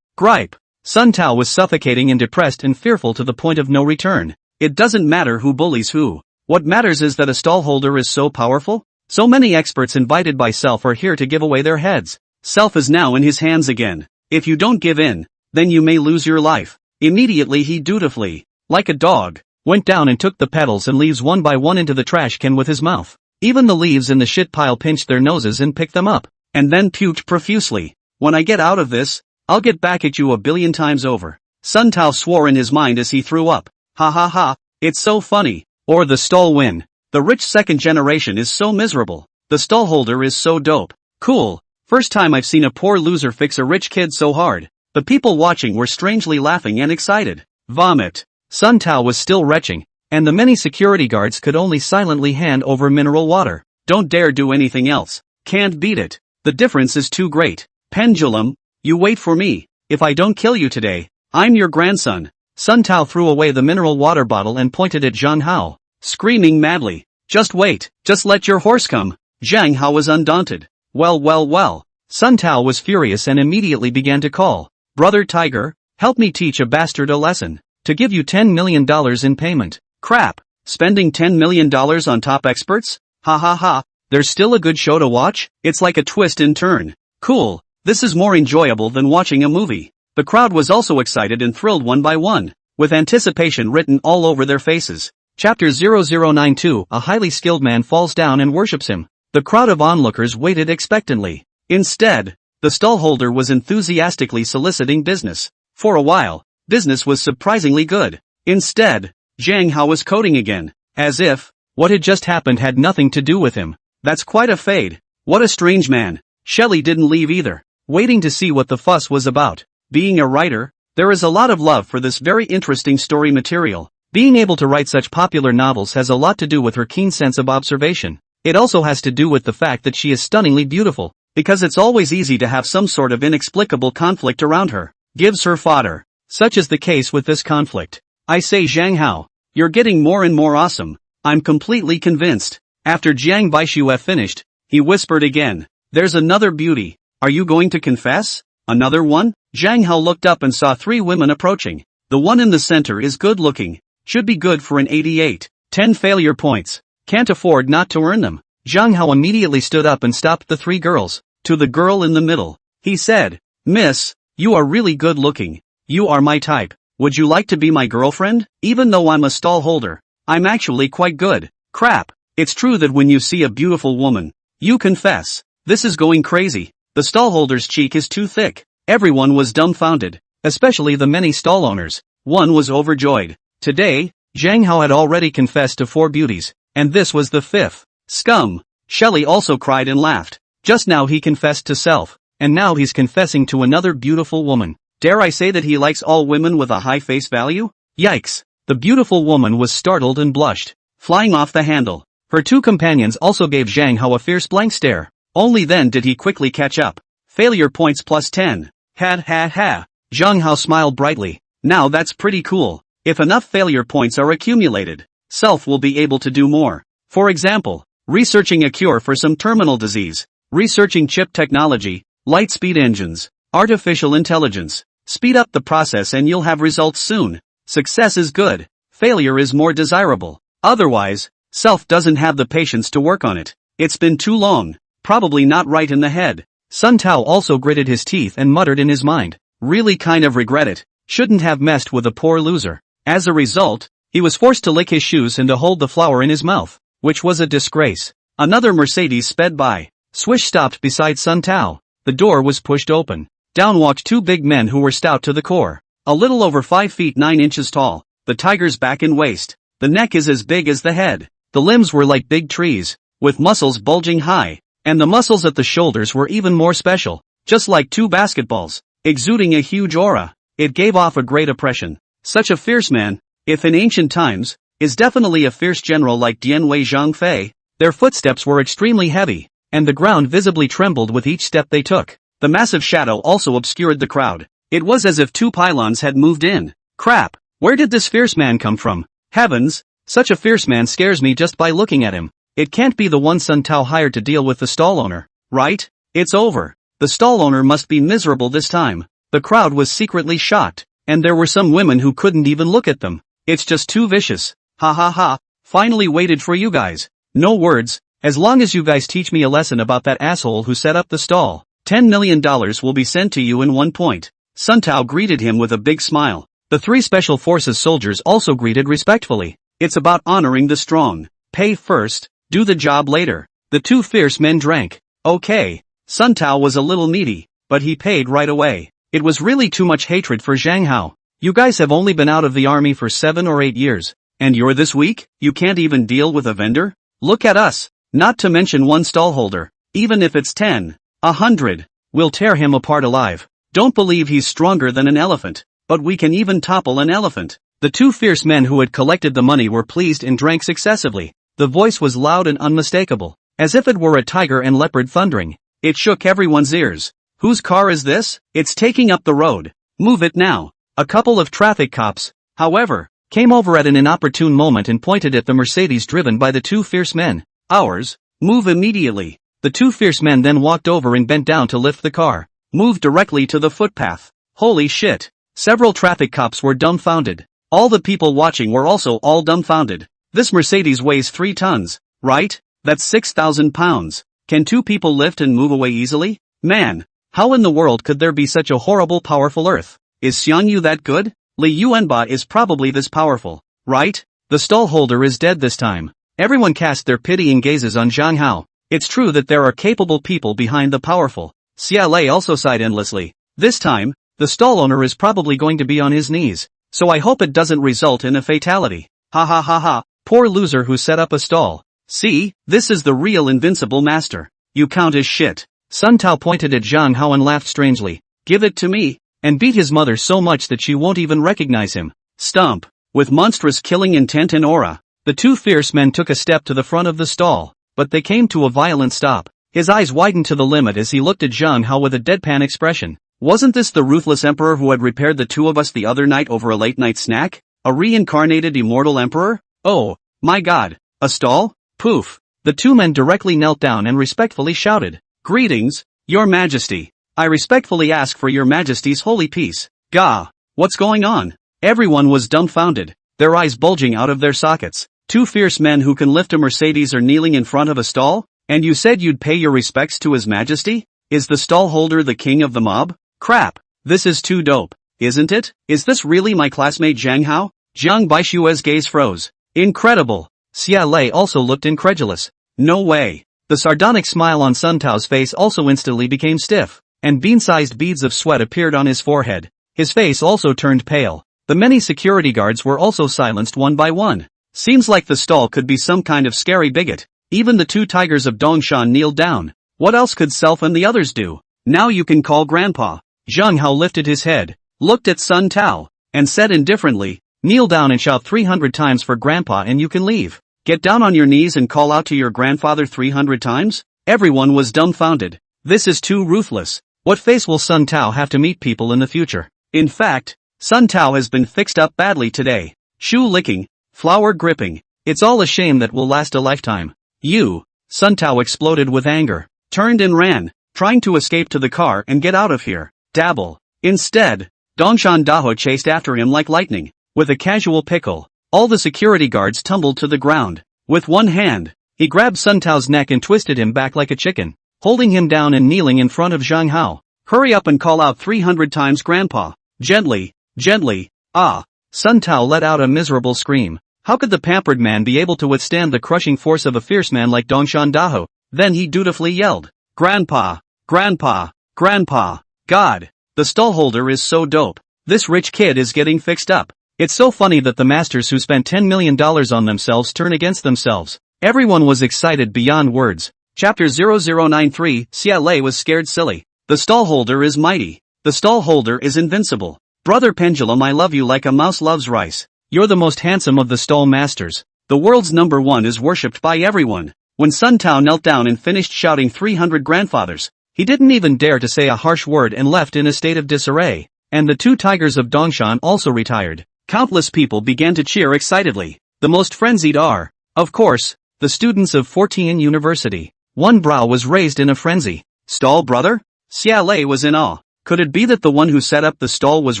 Gripe. Sun Tao was suffocating and depressed and fearful to the point of no return. It doesn't matter who bullies who. What matters is that a stallholder is so powerful. So many experts invited by Self are here to give away their heads. Self is now in his hands again. If you don't give in, then you may lose your life. Immediately he dutifully, like a dog, went down and took the petals and leaves one by one into the trash can with his mouth. Even the leaves in the shit pile pinched their noses and picked them up, and then puked profusely. When I get out of this, I'll get back at you a billion times over. Sun Tao swore in his mind as he threw up. Ha ha ha, it's so funny. Or the stall win. The rich second generation is so miserable. The stallholder is so dope. Cool. First time I've seen a poor loser fix a rich kid so hard. The people watching were strangely laughing and excited. Vomit. Sun Tao was still retching, and the many security guards could only silently hand over mineral water. Don't dare do anything else. Can't beat it. The difference is too great. Pendulum, you wait for me. If I don't kill you today, I'm your grandson. Sun Tao threw away the mineral water bottle and pointed at Zhang Hao, screaming madly. Just wait, just let your horse come. Zhang Hao was undaunted. Well. Sun Tao was furious and immediately began to call. Brother Tiger, help me teach a bastard a lesson. To give you $10 million in payment. Crap. Spending $10 million on top experts? Ha ha ha. There's still a good show to watch? It's like a twist and turn. Cool. This is more enjoyable than watching a movie. The crowd was also excited and thrilled one by one, with anticipation written all over their faces. Chapter 0092. A highly skilled man falls down and worships him. The crowd of onlookers waited expectantly. Instead, the stallholder was enthusiastically soliciting business. For a while, business was surprisingly good. Instead, Zhang Hao was coding again, as if what had just happened had nothing to do with him. That's quite a fade. What a strange man. Shelley didn't leave either, waiting to see what the fuss was about. Being a writer, there is a lot of love for this very interesting story material. Being able to write such popular novels has a lot to do with her keen sense of observation. It also has to do with the fact that she is stunningly beautiful, because it's always easy to have some sort of inexplicable conflict around her. Gives her fodder. Such is the case with this conflict. I say Zhang Hao, you're getting more and more awesome. I'm completely convinced. After Jiang Baixue finished, he whispered again. There's another beauty. Are you going to confess? Another one? Zhang Hao looked up and saw 3 women approaching. The one in the center is good looking. Should be good for an 88. 10 failure points. Can't afford not to earn them. Zhang Hao immediately stood up and stopped the 3 girls. To the girl in the middle, he said, Miss, you are really good looking. You are my type. Would you like to be my girlfriend? Even though I'm a stallholder, I'm actually quite good. Crap. It's true that when you see a beautiful woman, you confess. This is going crazy. The stallholder's cheek is too thick. Everyone was dumbfounded, especially the many stall owners. One was overjoyed. Today, Zhang Hao had already confessed to 4 beauties, and this was the 5th. Scum. Shelley also cried and laughed. Just now he confessed to self, and now he's confessing to another beautiful woman. Dare I say that he likes all women with a high face value? Yikes. The beautiful woman was startled and blushed, flying off the handle. Her 2 companions also gave Zhang Hao a fierce blank stare. Only then did he quickly catch up. Failure points plus 10. Ha. Zhang Hao smiled brightly. Now that's pretty cool. If enough failure points are accumulated, self will be able to do more. For example, researching a cure for some terminal disease, researching chip technology, light speed engines, artificial intelligence. Speed up the process and you'll have results soon. Success is good. Failure is more desirable. Otherwise, self doesn't have the patience to work on it. It's been too long. Probably not right in the head. Sun Tao also gritted his teeth and muttered in his mind. Really kind of regret it. Shouldn't have messed with a poor loser. As a result, he was forced to lick his shoes and to hold the flower in his mouth, which was a disgrace. Another Mercedes sped by. Swish stopped beside Sun Tao. The door was pushed open. Down walked 2 big men who were stout to the core. A little over 5 feet 9 inches tall. The tiger's back and waist. The neck is as big as the head. The limbs were like big trees, with muscles bulging high. And the muscles at the shoulders were even more special, just like 2 basketballs, exuding a huge aura. It gave off a great impression. Such a fierce man, if in ancient times, is definitely a fierce general like Dianwei Zhangfei. Their footsteps were extremely heavy, and the ground visibly trembled with each step they took. The massive shadow also obscured the crowd. It was as if 2 pylons had moved in. Crap, where did this fierce man come from? Heavens, such a fierce man scares me just by looking at him. It can't be the one Sun Tao hired to deal with the stall owner, right? It's over. The stall owner must be miserable this time. The crowd was secretly shocked, and there were some women who couldn't even look at them. It's just too vicious. Ha ha ha, finally waited for you guys. No words, as long as you guys teach me a lesson about that asshole who set up the stall. $10 million will be sent to you in 1 point. Sun Tao greeted him with a big smile. The 3 Special Forces soldiers also greeted respectfully. It's about honoring the strong. Pay first, do the job later. The 2 fierce men drank. Okay. Sun Tao was a little needy, but he paid right away. It was really too much hatred for Zhang Hao. You guys have only been out of the army for 7 or 8 years. And you're this weak? You can't even deal with a vendor? Look at us. Not to mention one stallholder. Even if it's 10, 100, we'll tear him apart alive. Don't believe he's stronger than an elephant. But we can even topple an elephant. The 2 fierce men who had collected the money were pleased and drank successively. The voice was loud and unmistakable, as if it were a tiger and leopard thundering. It shook everyone's ears. Whose car is this? It's taking up the road. Move it now. A couple of traffic cops, however, came over at an inopportune moment and pointed at the Mercedes driven by the 2 fierce men. Ours. Move immediately. The 2 fierce men then walked over and bent down to lift the car. Move directly to the footpath. Holy shit. Several traffic cops were dumbfounded. All the people watching were also all dumbfounded. This Mercedes weighs 3 tons, right? That's 6,000 pounds. Can 2 people lift and move away easily? Man, how in the world could there be such a horrible powerful earth? Is Xiangyu that good? Li Yuanba is probably this powerful, right? The stallholder is dead this time. Everyone cast their pitying gazes on Zhang Hao. It's true that there are capable people behind the powerful. Xia Lei also sighed endlessly. This time, the stall owner is probably going to be on his knees. So I hope it doesn't result in a fatality. Ha ha ha ha, poor loser who set up a stall. See, this is the real invincible master. You count as shit. Sun Tao pointed at Zhang Hao and laughed strangely. Give it to me. And beat his mother so much that she won't even recognize him. Stump. With monstrous killing intent and aura, the 2 fierce men took a step to the front of the stall, but they came to a violent stop. His eyes widened to the limit as he looked at Zhang Hao with a deadpan expression. Wasn't this the ruthless emperor who had repaired the 2 of us the other night over a late-night snack? A reincarnated immortal emperor? Oh, my god. A stall? Poof. The 2 men directly knelt down and respectfully shouted. Greetings, Your Majesty. I respectfully ask for Your Majesty's holy peace. Gah! What's going on? Everyone was dumbfounded, their eyes bulging out of their sockets. 2 fierce men who can lift a Mercedes are kneeling in front of a stall? And you said you'd pay your respects to His Majesty? Is the stallholder the king of the mob? Crap! This is too dope, isn't it? Is this really my classmate Zhang Hao? Jiang Baishue's gaze froze. Incredible! Xia Lei also looked incredulous. No way! The sardonic smile on Sun Tao's face also instantly became stiff. And bean-sized beads of sweat appeared on his forehead. His face also turned pale. The many security guards were also silenced one by one. Seems like the stall could be some kind of scary bigot. Even the 2 tigers of Dongshan kneeled down. What else could Self and the others do? Now you can call Grandpa. Zhang Hao lifted his head, looked at Sun Tao, and said indifferently, kneel down and shout 300 times for Grandpa and you can leave. Get down on your knees and call out to your grandfather 300 times? Everyone was dumbfounded. This is too ruthless. What face will Sun Tao have to meet people in the future? In fact, Sun Tao has been fixed up badly today. Shoe licking, flower gripping. It's all a shame that will last a lifetime. You! Sun Tao exploded with anger, turned and ran, trying to escape to the car and get out of here. Dabble. Instead, Dongshan Daho chased after him like lightning. With a casual pickle, all the security guards tumbled to the ground. With one hand, he grabbed Sun Tao's neck and twisted him back like a chicken, holding him down and kneeling in front of Zhang Hao. Hurry up and call out 300 times Grandpa. Gently, gently. Ah. Sun Tao let out a miserable scream. How could the pampered man be able to withstand the crushing force of a fierce man like Dongshan Daho? Then he dutifully yelled, Grandpa, Grandpa, Grandpa. God, the stallholder is so dope. This rich kid is getting fixed up. It's so funny that the masters who spent $10 million on themselves turn against themselves. Everyone was excited beyond words. Chapter 0093, Xia Lei was scared silly. The stallholder is mighty. The stallholder is invincible. Brother Pendulum, I love you like a mouse loves rice. You're the most handsome of the stall masters. The world's #1 is worshipped by everyone. When Sun Tao knelt down and finished shouting 300 grandfathers, he didn't even dare to say a harsh word and left in a state of disarray. And the 2 tigers of Dongshan also retired. Countless people began to cheer excitedly. The most frenzied are, of course, the students of Fortean University. One brow was raised in a frenzy. Stall brother? Xia Lei was in awe. Could it be that the one who set up the stall was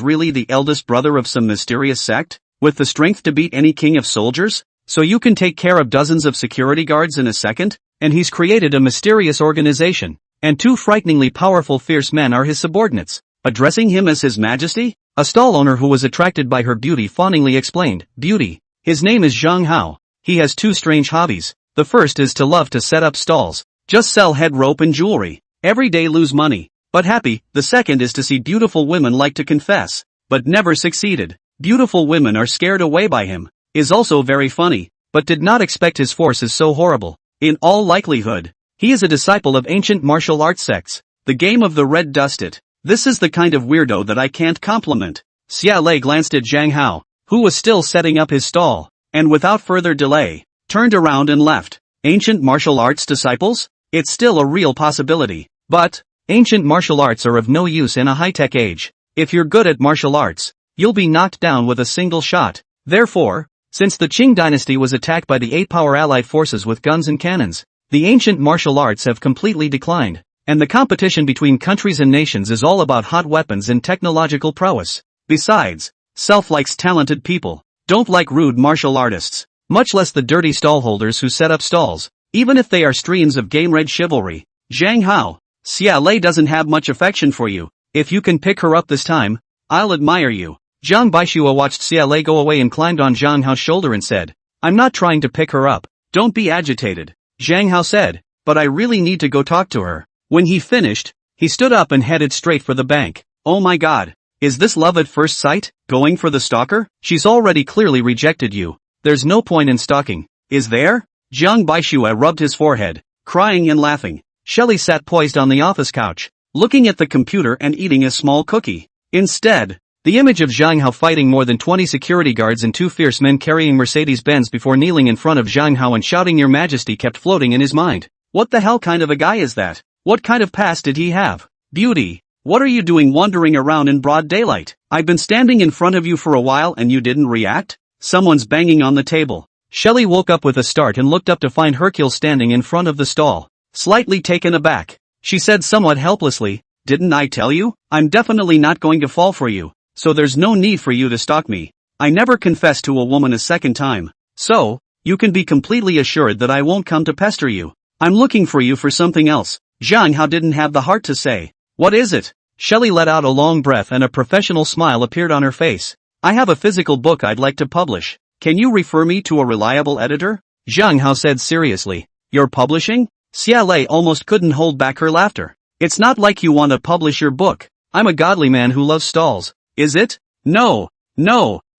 really the eldest brother of some mysterious sect, with the strength to beat any king of soldiers? So you can take care of dozens of security guards in a second? And he's created a mysterious organization. and 2 frighteningly powerful fierce men are his subordinates, addressing him as His Majesty? A stall owner who was attracted by her beauty fawningly explained, Beauty. His name is Zhang Hao. He has 2 strange hobbies. The first is to love to set up stalls. Just sell head rope and jewelry. Every day lose money, but happy. The second is to see beautiful women like to confess, but never succeeded. Beautiful women are scared away by him. Is also very funny, but did not expect his force is so horrible. In all likelihood, he is a disciple of ancient martial arts sects. The game of the red dusted. This is the kind of weirdo that I can't compliment. Xia Lei glanced at Zhang Hao, who was still setting up his stall, and without further delay, turned around and left. Ancient martial arts disciples? It's still a real possibility. But, ancient martial arts are of no use in a high-tech age. If you're good at martial arts, you'll be knocked down with a single shot. Therefore, since the Qing dynasty was attacked by the 8-power allied forces with guns and cannons, the ancient martial arts have completely declined, and the competition between countries and nations is all about hot weapons and technological prowess. Besides, Self likes talented people, don't like rude martial artists, much less the dirty stallholders who set up stalls, even if they are streams of game-red chivalry. Zhang Hao, Xia Lei doesn't have much affection for you. If you can pick her up this time, I'll admire you. Zhang Baishua watched Xia Lei go away and climbed on Zhang Hao's shoulder and said, I'm not trying to pick her up. Don't be agitated. Zhang Hao said, but I really need to go talk to her. When he finished, he stood up and headed straight for the bank. Oh my god. Is this love at first sight? Going for the stalker? She's already clearly rejected you. There's no point in stalking. Is there? Zhang Baishua rubbed his forehead, crying and laughing. Shelley sat poised on the office couch, looking at the computer and eating a small cookie. Instead, the image of Zhang Hao fighting more than 20 security guards and 2 fierce men carrying Mercedes-Benz before kneeling in front of Zhang Hao and shouting Your Majesty kept floating in his mind. What the hell kind of a guy is that? What kind of past did he have? Beauty, what are you doing wandering around in broad daylight? I've been standing in front of you for a while and you didn't react? Someone's banging on the table. Shelley woke up with a start and looked up to find Hercule standing in front of the stall, slightly taken aback. She said somewhat helplessly, Didn't I tell you? I'm definitely not going to fall for you, so there's no need for you to stalk me. I never confessed to a woman a second time, so, you can be completely assured that I won't come to pester you. I'm looking for you for something else. Zhang Hao didn't have the heart to say, What is it? Shelley let out a long breath and a professional smile appeared on her face. I have a physical book I'd like to publish. Can you refer me to a reliable editor? Zhang Hao said seriously. You're publishing? Xia Lei almost couldn't hold back her laughter. It's not like you want to publish your book. I'm a godly man who loves stalls. Is it? No.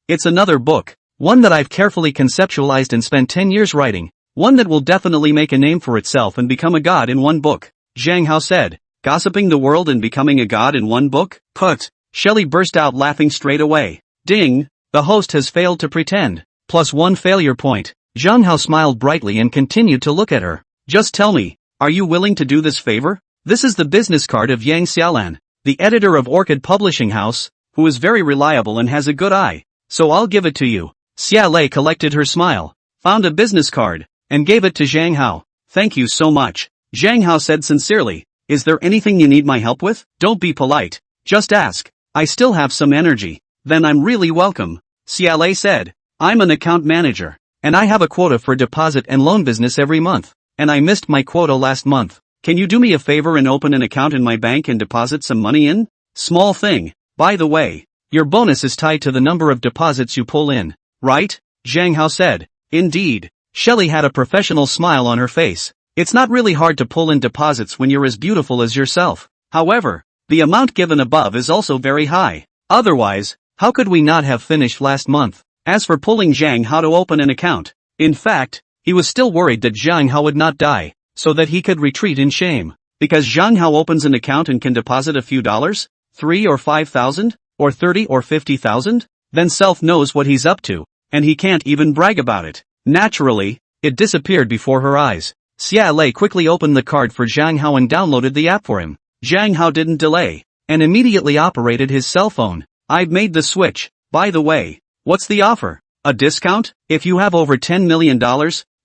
It's another book. One that I've carefully conceptualized and spent 10 years writing. One that will definitely make a name for itself and become a god in one book. Zhang Hao said. Gossiping the world and becoming a god in one book? Put. Shelley burst out laughing straight away. Ding, the host has failed to pretend. +1 failure point. Zhang Hao smiled brightly and continued to look at her. Just tell me, are you willing to do this favor? This is the business card of Yang Xiaolan, the editor of Orchid Publishing House, who is very reliable and has a good eye. So I'll give it to you. Xia Lei collected her smile, found a business card, and gave it to Zhang Hao. Thank you so much. Zhang Hao said sincerely. Is there anything you need my help with? Don't be polite. Just ask. I still have some energy. Then I'm really welcome. Xia Lei said. I'm an account manager, and I have a quota for deposit and loan business every month, and I missed my quota last month. Can you do me a favor and open an account in my bank and deposit some money in? Small thing. By the way, your bonus is tied to the number of deposits you pull in, right? Zhang Hao said. Indeed. Shelley had a professional smile on her face. It's not really hard to pull in deposits when you're as beautiful as yourself. However, the amount given above is also very high. Otherwise, how could we not have finished last month? As for pulling Zhang Hao to open an account, in fact, he was still worried that Zhang Hao would not die, so that he could retreat in shame. Because Zhang Hao opens an account and can deposit a few dollars, 3 or 5,000, or 30 or 50,000, then self knows what he's up to, and he can't even brag about it. Naturally, it disappeared before her eyes. Xia Lei quickly opened the card for Zhang Hao and downloaded the app for him. Zhang Hao didn't delay, and immediately operated his cell phone. I've made the switch. By the way, what's the offer? A discount? If you have over $10 million,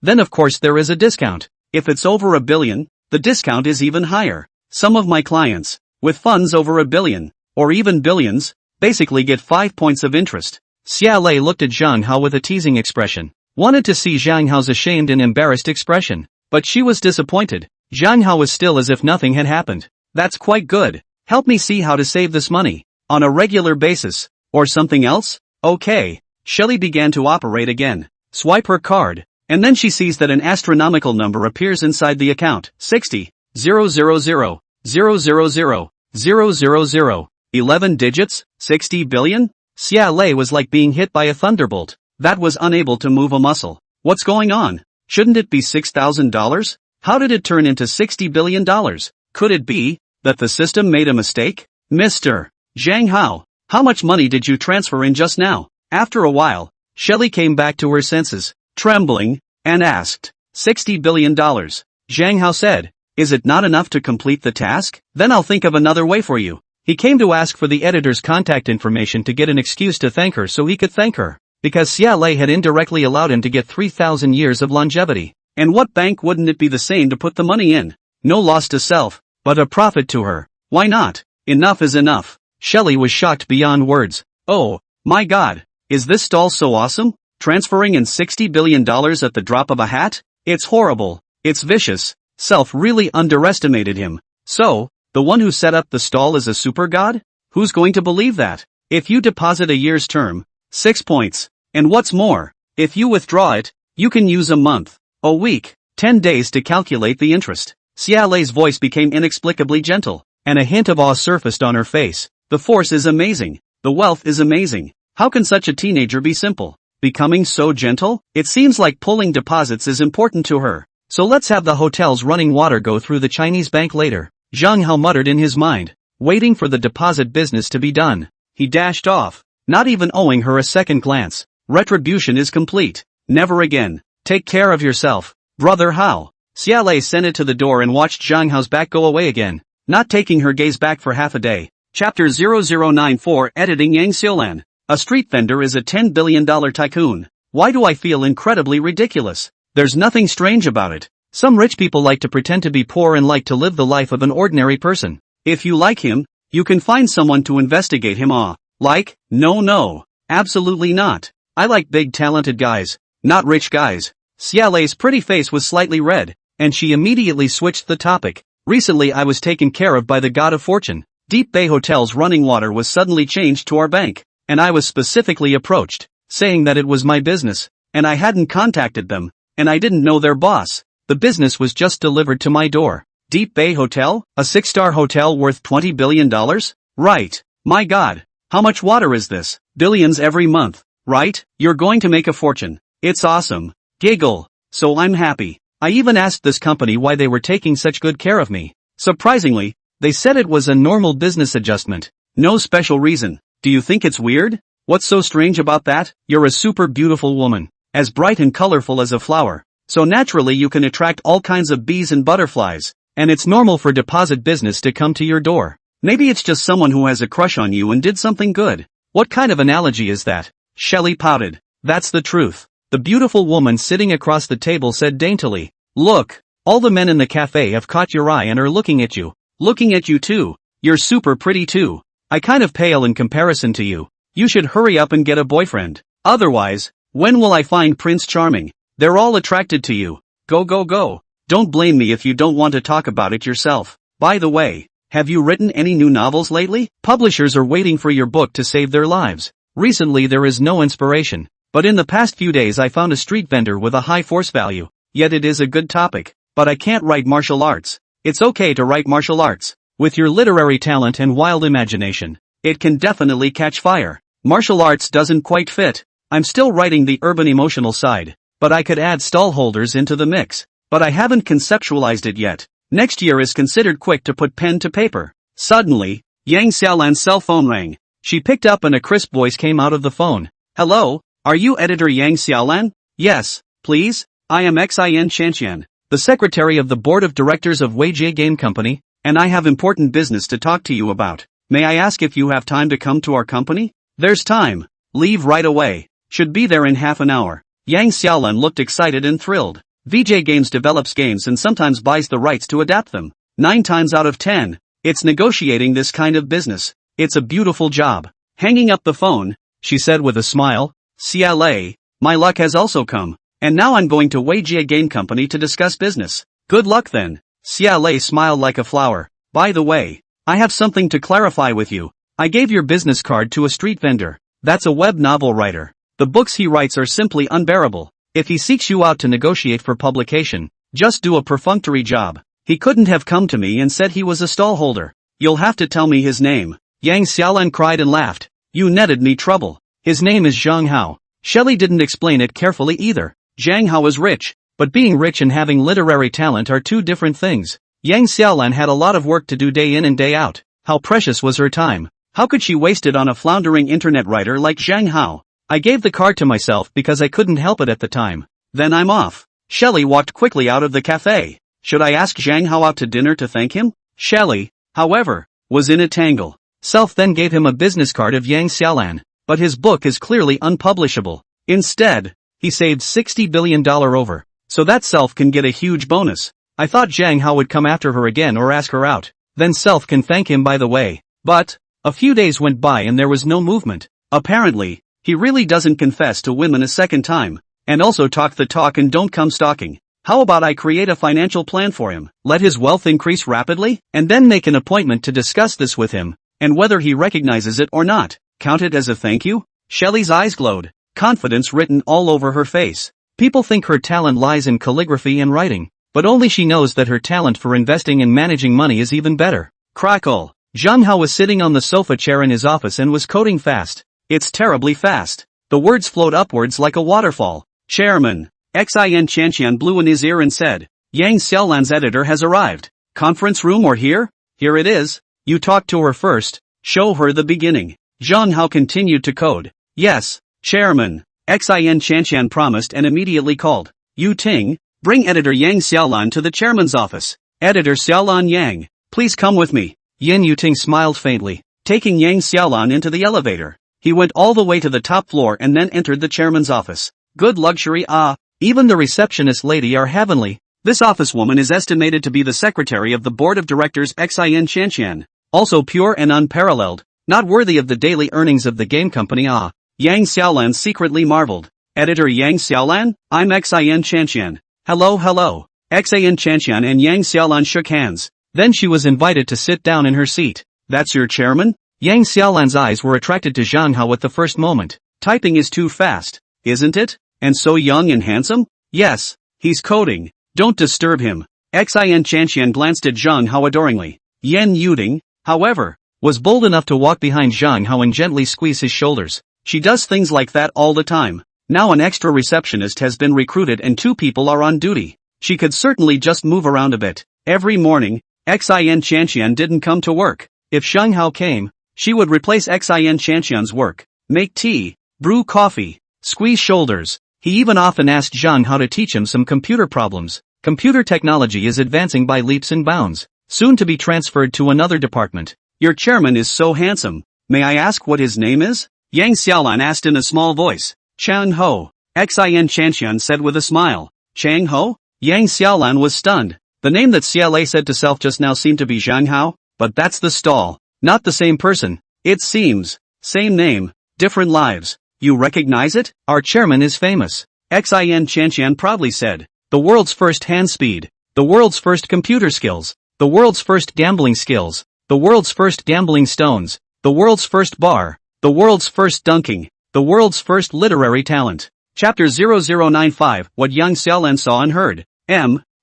then of course there is a discount. If it's over $1 billion, the discount is even higher. Some of my clients, with funds over $1 billion, or even billions, basically get 5 points of interest. Xia Lei looked at Zhang Hao with a teasing expression. Wanted to see Zhang Hao's ashamed and embarrassed expression. But she was disappointed. Zhang Hao was still as if nothing had happened. That's quite good. Help me see how to save this money. On a regular basis. Or something else? Okay. Shelley began to operate again. Swipe her card. And then she sees that an astronomical number appears inside the account. 60. 000. 000. 000. 11 digits? 60 billion? Xia Lei was like being hit by a thunderbolt. That was unable to move a muscle. What's going on? Shouldn't it be $6,000? How did it turn into $60 billion? Could it be that the system made a mistake? Mr. Zhang Hao, how much money did you transfer in just now? After a while, Shelley came back to her senses, trembling, and asked, $60 billion. Zhang Hao said, is it not enough to complete the task? Then I'll think of another way for you. He came to ask for the editor's contact information to get an excuse to thank her so he could thank her. Because Xia Lei had indirectly allowed him to get 3,000 years of longevity. And what bank wouldn't it be the same to put the money in? No loss to self, but a profit to her. Why not? Enough is enough. Shelley was shocked beyond words. Oh, my God. Is this stall so awesome? Transferring in $60 billion at the drop of a hat? It's horrible. It's vicious. Self really underestimated him. So, the one who set up the stall is a super god? Who's going to believe that? If you deposit a year's term, 6 points. And what's more, if you withdraw it, you can use a month, a week, 10 days to calculate the interest. Xia Lei's voice became inexplicably gentle, and a hint of awe surfaced on her face. The force is amazing. The wealth is amazing. How can such a teenager be simple? Becoming so gentle? It seems like pulling deposits is important to her. So let's have the hotel's running water go through the Chinese bank later. Zhang Hao muttered in his mind, waiting for the deposit business to be done. He dashed off, not even owing her a second glance. Retribution is complete. Never again. Take care of yourself, brother Hao. Xia Lei sent it to the door and watched Zhang Hao's back go away again, not taking her gaze back for half a day. Chapter 0094 Editing Yang Xiaolan. A street vendor is a $10 billion tycoon. Why do I feel incredibly ridiculous? There's nothing strange about it. Some rich people like to pretend to be poor and like to live the life of an ordinary person. If you like him, you can find someone to investigate him. Like? No. Absolutely not. I like big talented guys, not rich guys. Xia Lei's pretty face was slightly red, and she immediately switched the topic. Recently I was taken care of by the god of fortune. Deep Bay Hotel's running water was suddenly changed to our bank, and I was specifically approached, saying that it was my business, and I hadn't contacted them, and I didn't know their boss. The business was just delivered to my door. Deep Bay Hotel? A 6-star hotel worth $20 billion? Right. My God. How much water is this? Billions every month. Right? You're going to make a fortune. It's awesome. Giggle. So I'm happy. I even asked this company why they were taking such good care of me. Surprisingly, they said it was a normal business adjustment. No special reason. Do you think it's weird? What's so strange about that? You're a super beautiful woman. As bright and colorful as a flower. So naturally you can attract all kinds of bees and butterflies. And it's normal for deposit business to come to your door. Maybe it's just someone who has a crush on you and did something good. What kind of analogy is that? Shelley pouted. That's the truth. The beautiful woman sitting across the table said daintily. Look, all the men in the cafe have caught your eye and are looking at you. Looking at you too. You're super pretty too. I kind of pale in comparison to you. You should hurry up and get a boyfriend. Otherwise, when will I find Prince Charming? They're all attracted to you. Go. Don't blame me if you don't want to talk about it yourself. By the way, have you written any new novels lately? Publishers are waiting for your book to save their lives. Recently there is no inspiration, but in the past few days I found a street vendor with a high force value. Yet it is a good topic. But I can't write martial arts. It's okay to write martial arts. With your literary talent and wild imagination, it can definitely catch fire. Martial arts doesn't quite fit. I'm still writing the urban emotional side. But I could add stallholders into the mix. But I haven't conceptualized it yet. Next year is considered quick to put pen to paper. Suddenly, Yang Xiaolan's cell phone rang. She picked up and a crisp voice came out of the phone. Hello, are you editor Yang Xiaolan? Yes, please. I am Xin Chanqian, the secretary of the board of directors of Weijie Game Company, and I have important business to talk to you about. May I ask if you have time to come to our company? There's time. Leave right away. Should be there in half an hour. Yang Xiaolan looked excited and thrilled. VJ Games develops games and sometimes buys the rights to adapt them. 9 times out of 10, it's negotiating this kind of business. It's a beautiful job. Hanging up the phone, she said with a smile, Xia Lei, my luck has also come, and now I'm going to Weijie Game Company to discuss business. Good luck then. Xia Lei smiled like a flower. By the way, I have something to clarify with you. I gave your business card to a street vendor. That's a web novel writer. The books he writes are simply unbearable. If he seeks you out to negotiate for publication, just do a perfunctory job. He couldn't have come to me and said he was a stallholder. You'll have to tell me his name. Yang Xiaolan cried and laughed. You netted me trouble. His name is Zhang Hao. Shelley didn't explain it carefully either. Zhang Hao is rich, but being rich and having literary talent are two different things. Yang Xiaolan had a lot of work to do day in and day out. How precious was her time? How could she waste it on a floundering internet writer like Zhang Hao? I gave the card to myself because I couldn't help it at the time. Then I'm off. Shelley walked quickly out of the cafe. Should I ask Zhang Hao out to dinner to thank him? Shelley, however, was in a tangle. Self then gave him a business card of Yang Xiaolan, but his book is clearly unpublishable. Instead, he saved $60 billion over, so that Self can get a huge bonus. I thought Zhang Hao would come after her again or ask her out. Then Self can thank him by the way. But, a few days went by and there was no movement. Apparently, he really doesn't confess to women a second time, and also talk the talk and don't come stalking. How about I create a financial plan for him, let his wealth increase rapidly, and then make an appointment to discuss this with him, and whether he recognizes it or not, count it as a thank you? Shelley's eyes glowed, confidence written all over her face. People think her talent lies in calligraphy and writing, but only she knows that her talent for investing and managing money is even better. Crackle. Zhang Hao was sitting on the sofa chair in his office and was coding fast. It's terribly fast. The words flowed upwards like a waterfall. Chairman. Xin Chanqian blew in his ear and said, Yang Xiaolan's editor has arrived. Conference room or here? Here it is. You talk to her first. Show her the beginning. Zhang Hao continued to code. Yes, Chairman. Xin Chanqian promised and immediately called. Yu Ting, bring editor Yang Xiaolan to the chairman's office. Editor Xiaolan Yang, please come with me. Yin Yuting smiled faintly, taking Yang Xiaolan into the elevator. He went all the way to the top floor and then entered the chairman's office. Good luxury, even the receptionist lady are heavenly. This office woman is estimated to be the secretary of the board of directors Xin Chanqian. Also pure and unparalleled, not worthy of the daily earnings of the game company. Yang Xiaolan secretly marveled. Editor Yang Xiaolan, I'm Xin Chanqian. Hello. Xin Chanqian and Yang Xiaolan shook hands. Then she was invited to sit down in her seat. That's your chairman? Yang Xiaolan's eyes were attracted to Zhang Hao at the first moment. Typing is too fast, isn't it? And so young and handsome? Yes, he's coding. Don't disturb him. Xin Chanqian glanced at Zhang Hao adoringly. Yen Yuting, however, was bold enough to walk behind Zhang Hao and gently squeeze his shoulders. She does things like that all the time. Now an extra receptionist has been recruited and 2 people are on duty. She could certainly just move around a bit. Every morning, Xin Chanqian didn't come to work. If Zhang Hao came, she would replace Xin Chanqian's work. Make tea, brew coffee, squeeze shoulders. He even often asked Zhang Hao to teach him some computer problems. Computer technology is advancing by leaps and bounds, soon to be transferred to another department. Your chairman is so handsome. May I ask what his name is? Yang Xiaolan asked in a small voice. Chang Ho. Xin Chanqian said with a smile. Chang Ho? Yang Xiaolan was stunned. The name that Xia Lei said to self just now seemed to be Zhang Hao, but that's the stall. Not the same person. It seems. Same name, different lives. You recognize it? Our chairman is famous. Xin Chanqian proudly said. The world's first hand speed. The world's first computer skills. The world's first gambling skills. The world's first gambling stones. The world's first bar. The world's first dunking. The world's first literary talent. Chapter 0095, What Yang Xiaolan Saw and Heard.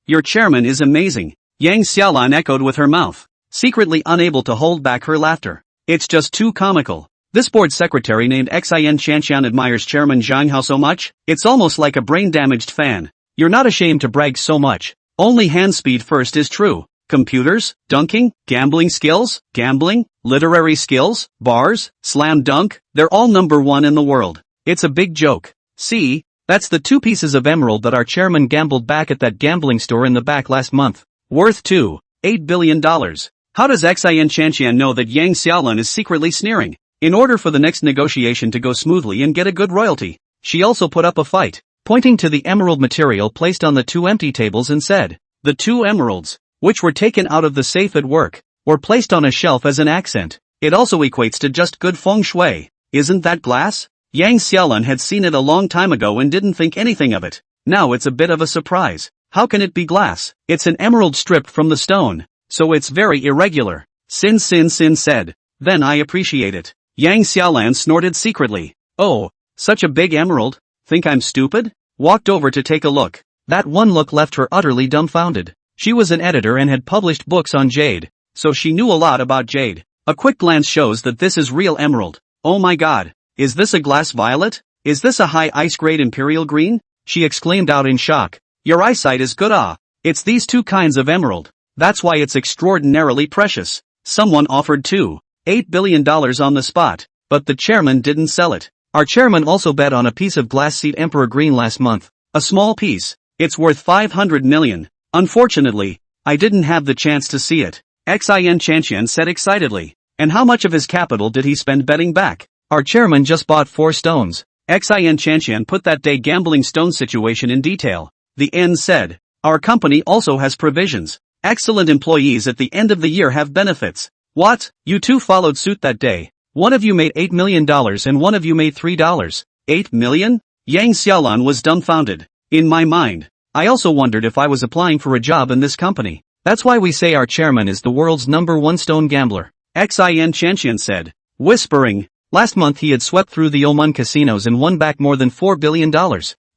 Your chairman is amazing. Yang Xiaolan echoed with her mouth, secretly unable to hold back her laughter. It's just too comical. This board secretary named Xin Chanqian admires Chairman Zhang Hao so much, it's almost like a brain-damaged fan. You're not ashamed to brag so much. Only hand speed first is true. Computers, dunking, gambling skills, gambling, literary skills, bars, slam dunk, they're all number 1 in the world. It's a big joke. See, that's the 2 pieces of emerald that our chairman gambled back at that gambling store in the back last month. Worth $8 billion. How does Xin Chanqian know that Yang Xiaolan is secretly sneering? In order for the next negotiation to go smoothly and get a good royalty, she also put up a fight, pointing to the emerald material placed on the 2 empty tables and said, the 2 emeralds, which were taken out of the safe at work, were placed on a shelf as an accent. It also equates to just good feng shui. Isn't that glass? Yang Xiaolan had seen it a long time ago and didn't think anything of it. Now it's a bit of a surprise. How can it be glass? It's an emerald stripped from the stone, so it's very irregular. Sin said. Then I appreciate it. Yang Xiaolan snorted secretly. Oh, such a big emerald? Think I'm stupid? Walked over to take a look. That one look left her utterly dumbfounded. She was an editor and had published books on jade, so she knew a lot about jade. A quick glance shows that this is real emerald. Oh my god. Is this a glass violet? Is this a high ice grade imperial green? She exclaimed out in shock. Your eyesight is good. It's these two kinds of emerald. That's why it's extraordinarily precious. Someone offered $2.8 billion on the spot, but the chairman didn't sell it. Our chairman also bet on a piece of glass seed emperor green last month. A small piece. It's worth 500 million. Unfortunately, I didn't have the chance to see it. Xin Chanqian said excitedly. And how much of his capital did he spend betting back? Our chairman just bought 4 stones. Xin Chanqian put that day gambling stone situation in detail. The N said. Our company also has provisions. Excellent employees at the end of the year have benefits. What? You two followed suit that day. One of you made $8 million and one of you made $3. $8 million? Yang Xiaolan was dumbfounded. In my mind, I also wondered if I was applying for a job in this company. That's why we say our chairman is the world's #1 stone gambler. Xin Chanqian said, whispering. Last month he had swept through the Oman casinos and won back more than $4 billion.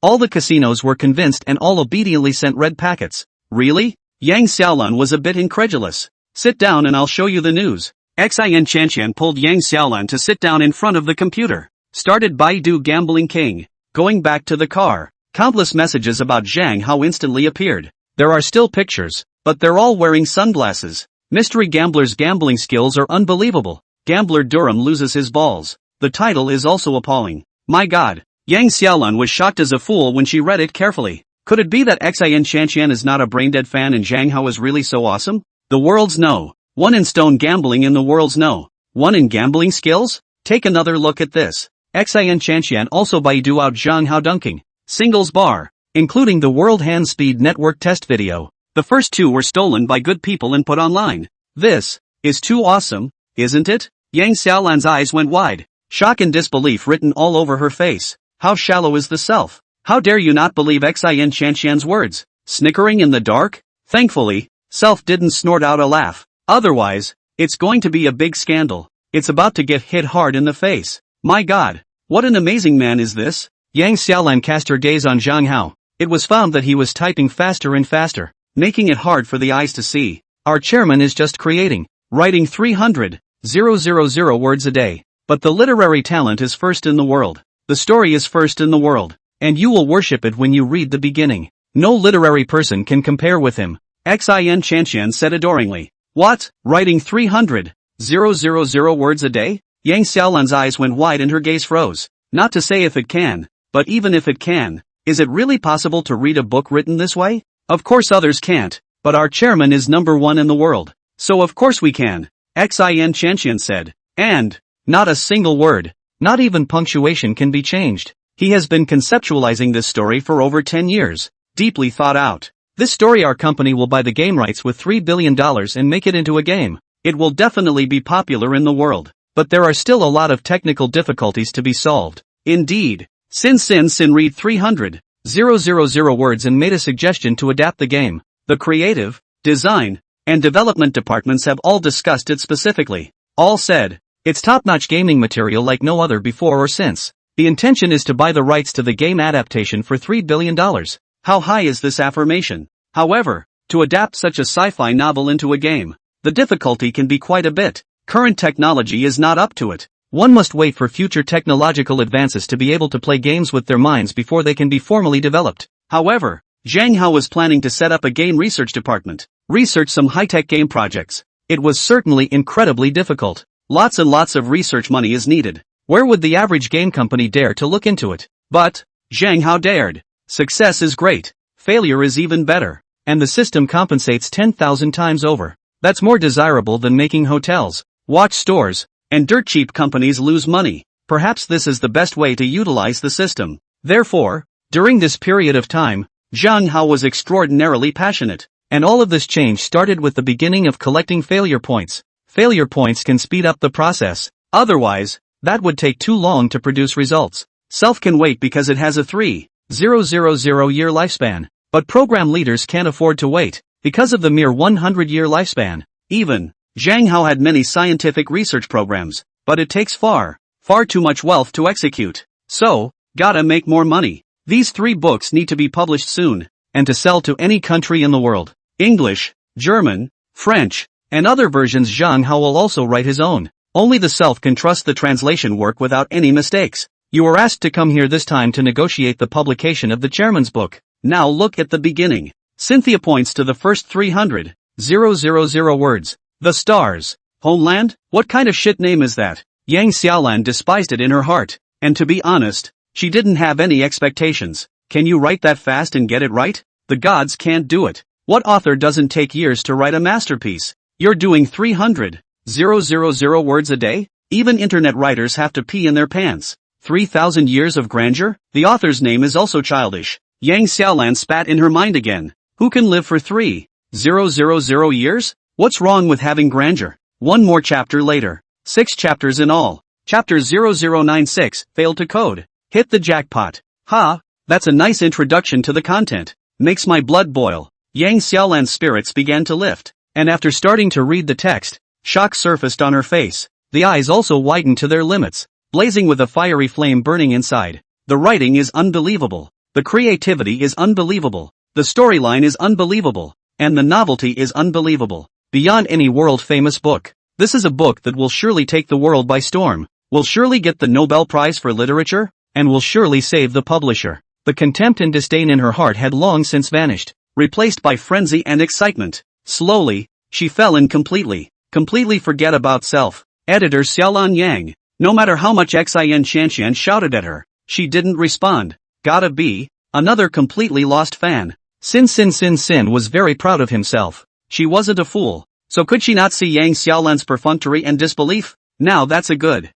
All the casinos were convinced and all obediently sent red packets. Really? Yang Xiaolan was a bit incredulous. Sit down and I'll show you the news. Xin Chanqian pulled Yang Xiaolan to sit down in front of the computer. Started Baidu Gambling King. Going back to the car. Countless messages about Zhang Hao instantly appeared. There are still pictures, but they're all wearing sunglasses. Mystery gambler's gambling skills are unbelievable. Gambler Durham loses his balls. The title is also appalling. My god. Yang Xiaolan was shocked as a fool when she read it carefully. Could it be that Xin Chanqian is not a brain-dead fan and Zhang Hao is really so awesome? The world's no. 1 in stone gambling in the world's no. 1 in gambling skills? Take another look at this. Xin Chanqian also Baidu out Zhang Hao dunking. Singles bar. Including the World Hand Speed Network test video. The first 2 were stolen by good people and put online. This is too awesome, isn't it? Yang Xiaolan's eyes went wide. Shock and disbelief written all over her face. How shallow is the self? How dare you not believe Xin Chanqian's words? Snickering in the dark? Thankfully, self didn't snort out a laugh. Otherwise, it's going to be a big scandal. It's about to get hit hard in the face. My god, what an amazing man is this? Yang Xiaolan cast her gaze on Zhang Hao. It was found that he was typing faster and faster, making it hard for the eyes to see. Our chairman is just writing 300,000 words a day. But the literary talent is first in the world. The story is first in the world. And you will worship it when you read the beginning. No literary person can compare with him. Xin Chanqian said adoringly. What? Writing 300,000 words a day? Yang Xiaolan's eyes went wide and her gaze froze. Not to say if it can, but even if it can, is it really possible to read a book written this way? Of course others can't, but our chairman is #1 in the world. So of course we can. Xin Chanqian said. And, not a single word, not even punctuation can be changed. He has been conceptualizing this story for over 10 years. Deeply thought out. This story our company will buy the game rights with $3 billion and make it into a game. It will definitely be popular in the world. But there are still a lot of technical difficulties to be solved. Indeed. Sin read 300,000 words and made a suggestion to adapt the game. The creative, design, and development departments have all discussed it specifically. All said, it's top-notch gaming material like no other before or since. The intention is to buy the rights to the game adaptation for $3 billion. How high is this affirmation? However, to adapt such a sci-fi novel into a game, the difficulty can be quite a bit. Current technology is not up to it. One must wait for future technological advances to be able to play games with their minds before they can be formally developed. However, Zhang Hao was planning to set up a game research department, research some high-tech game projects. It was certainly incredibly difficult. Lots and lots of research money is needed. Where would the average game company dare to look into it? But, Zhang Hao dared. Success is great. Failure is even better. And the system compensates 10,000 times over. That's more desirable than making hotels, watch stores, and dirt cheap companies lose money. Perhaps this is the best way to utilize the system. Therefore, during this period of time, Zhang Hao was extraordinarily passionate. And all of this change started with the beginning of collecting failure points. Failure points can speed up the process. Otherwise, that would take too long to produce results. Self can wait because it has a 3,000 year lifespan. But program leaders can't afford to wait, because of the mere 100-year lifespan. Even Zhang Hao had many scientific research programs, but it takes far too much wealth to execute. So, gotta make more money. These 3 books need to be published soon, and to sell to any country in the world. English, German, French, and other versions. Zhang Hao will also write his own. Only the self can trust the translation work without any mistakes. You were asked to come here this time to negotiate the publication of the chairman's book. Now look at the beginning. Cynthia points to the first 300,000 words. The stars. Homeland? What kind of shit name is that? Yang Xiaolan despised it in her heart. And to be honest, she didn't have any expectations. Can you write that fast and get it right? The gods can't do it. What author doesn't take years to write a masterpiece? You're doing 300,000 words a day? Even internet writers have to pee in their pants. 3,000 years of grandeur? The author's name is also childish. Yang Xiaolan spat in her mind again. Who can live for 3,000 years? What's wrong with having grandeur? One more chapter later. 6 chapters in all. Chapter 0096, failed to code. Hit the jackpot. Ha, that's a nice introduction to the content. Makes my blood boil. Yang Xiaolan's spirits began to lift, and after starting to read the text, shock surfaced on her face. The eyes also widened to their limits, blazing with a fiery flame burning inside. The writing is unbelievable. The creativity is unbelievable. The storyline is unbelievable. And the novelty is unbelievable. Beyond any world-famous book. This is a book that will surely take the world by storm, will surely get the Nobel Prize for Literature, and will surely save the publisher. The contempt and disdain in her heart had long since vanished, replaced by frenzy and excitement. Slowly, she fell in completely forget about self. Editor Xiaolan Yang. No matter how much Xin Qianqian shouted at her, she didn't respond. Gotta be another completely lost fan. Sin was very proud of himself. She wasn't a fool. So could she not see Yang Xiaolan's perfunctory and disbelief? Now that's a good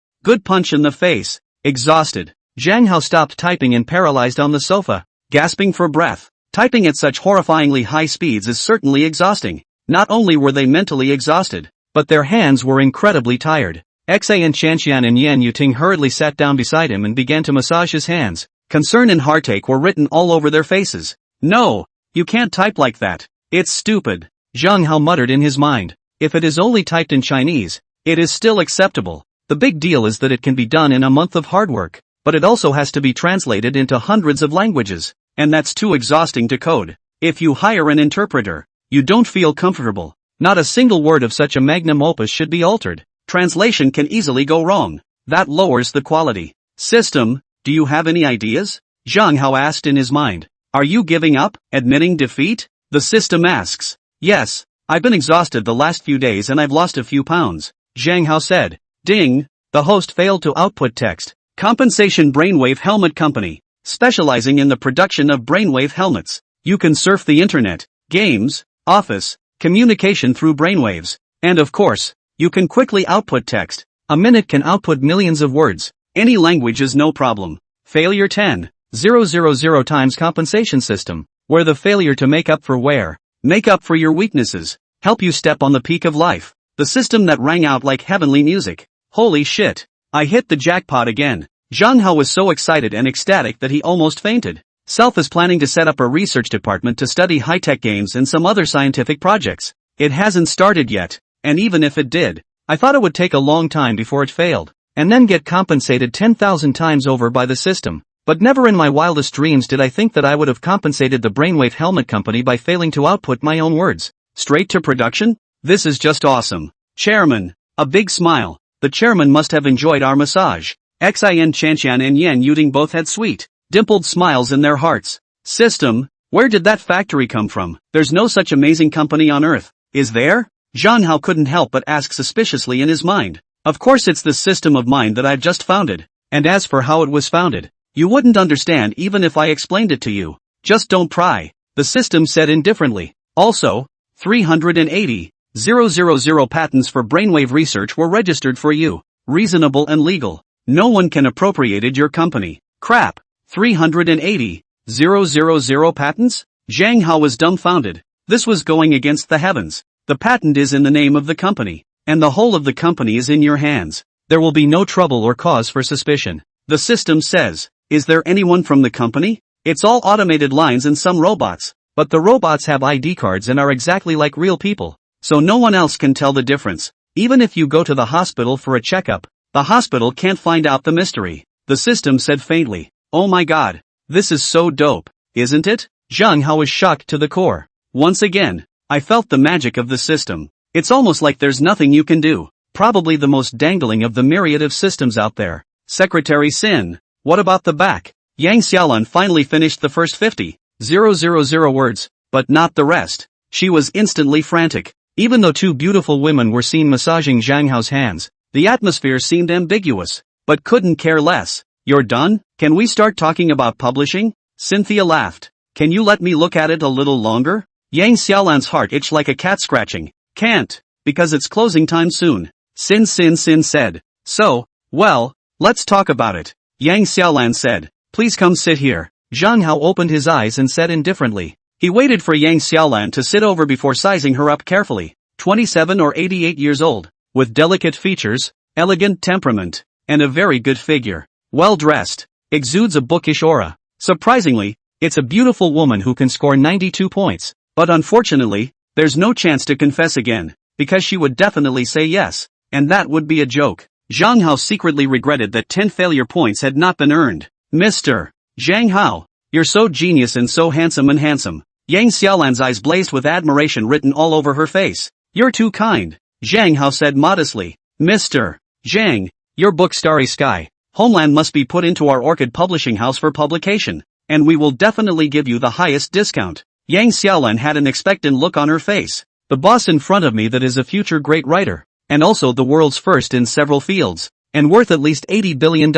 punch in the face. Exhausted, Zhang Hao stopped typing and paralyzed on the sofa, gasping for breath. Typing at such horrifyingly high speeds is certainly exhausting. Not only were they mentally exhausted, but their hands were incredibly tired. Xin Qianqian and Yan Yuting hurriedly sat down beside him and began to massage his hands. Concern and heartache were written all over their faces. No, you can't type like that. It's stupid. Zhang Hao muttered in his mind. If it is only typed in Chinese, it is still acceptable. The big deal is that it can be done in a month of hard work, but it also has to be translated into hundreds of languages, and that's too exhausting to code. If you hire an interpreter, you don't feel comfortable. Not a single word of such a magnum opus should be altered. Translation can easily go wrong. That lowers the quality. System, do you have any ideas? Zhang Hao asked in his mind. Are you giving up, admitting defeat? The system asks. Yes, I've been exhausted the last few days and I've lost a few pounds, Zhang Hao said. Ding, the host failed to output text. Compensation Brainwave Helmet Company, specializing in the production of brainwave helmets. You can surf the internet, games, office, communication through brainwaves, and of course, you can quickly output text. A minute can output millions of words. Any language is no problem. Failure 10,000 times compensation system, where the failure to make up for your weaknesses, help you step on the peak of life. The system that rang out like heavenly music. Holy shit. I hit the jackpot again. Zhang Hao was so excited and ecstatic that he almost fainted. Self is planning to set up a research department to study high-tech games and some other scientific projects. It hasn't started yet, and even if it did, I thought it would take a long time before it failed, and then get compensated 10,000 times over by the system. But never in my wildest dreams did I think that I would have compensated the Brainwave Helmet Company by failing to output my own words. Straight to production? This is just awesome. Chairman. A big smile. The chairman must have enjoyed our massage. Xin Qianqian and Yan Yuting both had sweet, dimpled smiles in their hearts. System? Where did that factory come from? There's no such amazing company on earth. Is there? Zhang Hao couldn't help but ask suspiciously in his mind. Of course it's the system of mine that I've just founded. And as for how it was founded, you wouldn't understand even if I explained it to you. Just don't pry. The system said indifferently. Also, 380,000 patents for brainwave research were registered for you. Reasonable and legal. No one can appropriated your company. Crap. 380,000 patents? Zhang Hao was dumbfounded. This was going against the heavens. The patent is in the name of the company, and the whole of the company is in your hands. There will be no trouble or cause for suspicion. The system says. Is there anyone from the company? It's all automated lines and some robots. But the robots have ID cards and are exactly like real people. So no one else can tell the difference. Even if you go to the hospital for a checkup, the hospital can't find out the mystery. The system said faintly. Oh my god. This is so dope, isn't it? Zhang Hao was shocked to the core. Once again, I felt the magic of the system. It's almost like there's nothing you can do. Probably the most dangling of the myriad of systems out there. Secretary Sin. What about the back? Yang Xiaolan finally finished the first 50,000 words, but not the rest. She was instantly frantic. Even though two beautiful women were seen massaging Zhang Hao's hands, the atmosphere seemed ambiguous, but couldn't care less. You're done? Can we start talking about publishing? Cynthia laughed. Can you let me look at it a little longer? Yang Xiaolan's heart itched like a cat scratching. Can't, because it's closing time soon. Sin said. So, well, let's talk about it. Yang Xiaolan said. Please come sit here. Zhang Hao opened his eyes and said indifferently. He waited for Yang Xiaolan to sit over before sizing her up carefully. 27 or 88 years old, with delicate features, elegant temperament, and a very good figure. Well dressed, exudes a bookish aura. Surprisingly, it's a beautiful woman who can score 92 points. But unfortunately, there's no chance to confess again, because she would definitely say yes, and that would be a joke. Zhang Hao secretly regretted that 10 failure points had not been earned. Mr. Zhang Hao, you're so genius and so handsome and handsome. Yang Xiaolan's eyes blazed with admiration written all over her face. You're too kind, Zhang Hao said modestly. Mr. Zhang, your book Starry Sky, Homeland must be put into our Orchid Publishing House for publication, and we will definitely give you the highest discount. Yang Xiaolan had an expectant look on her face. The boss in front of me that is a future great writer, and also the world's first in several fields, and worth at least $80 billion.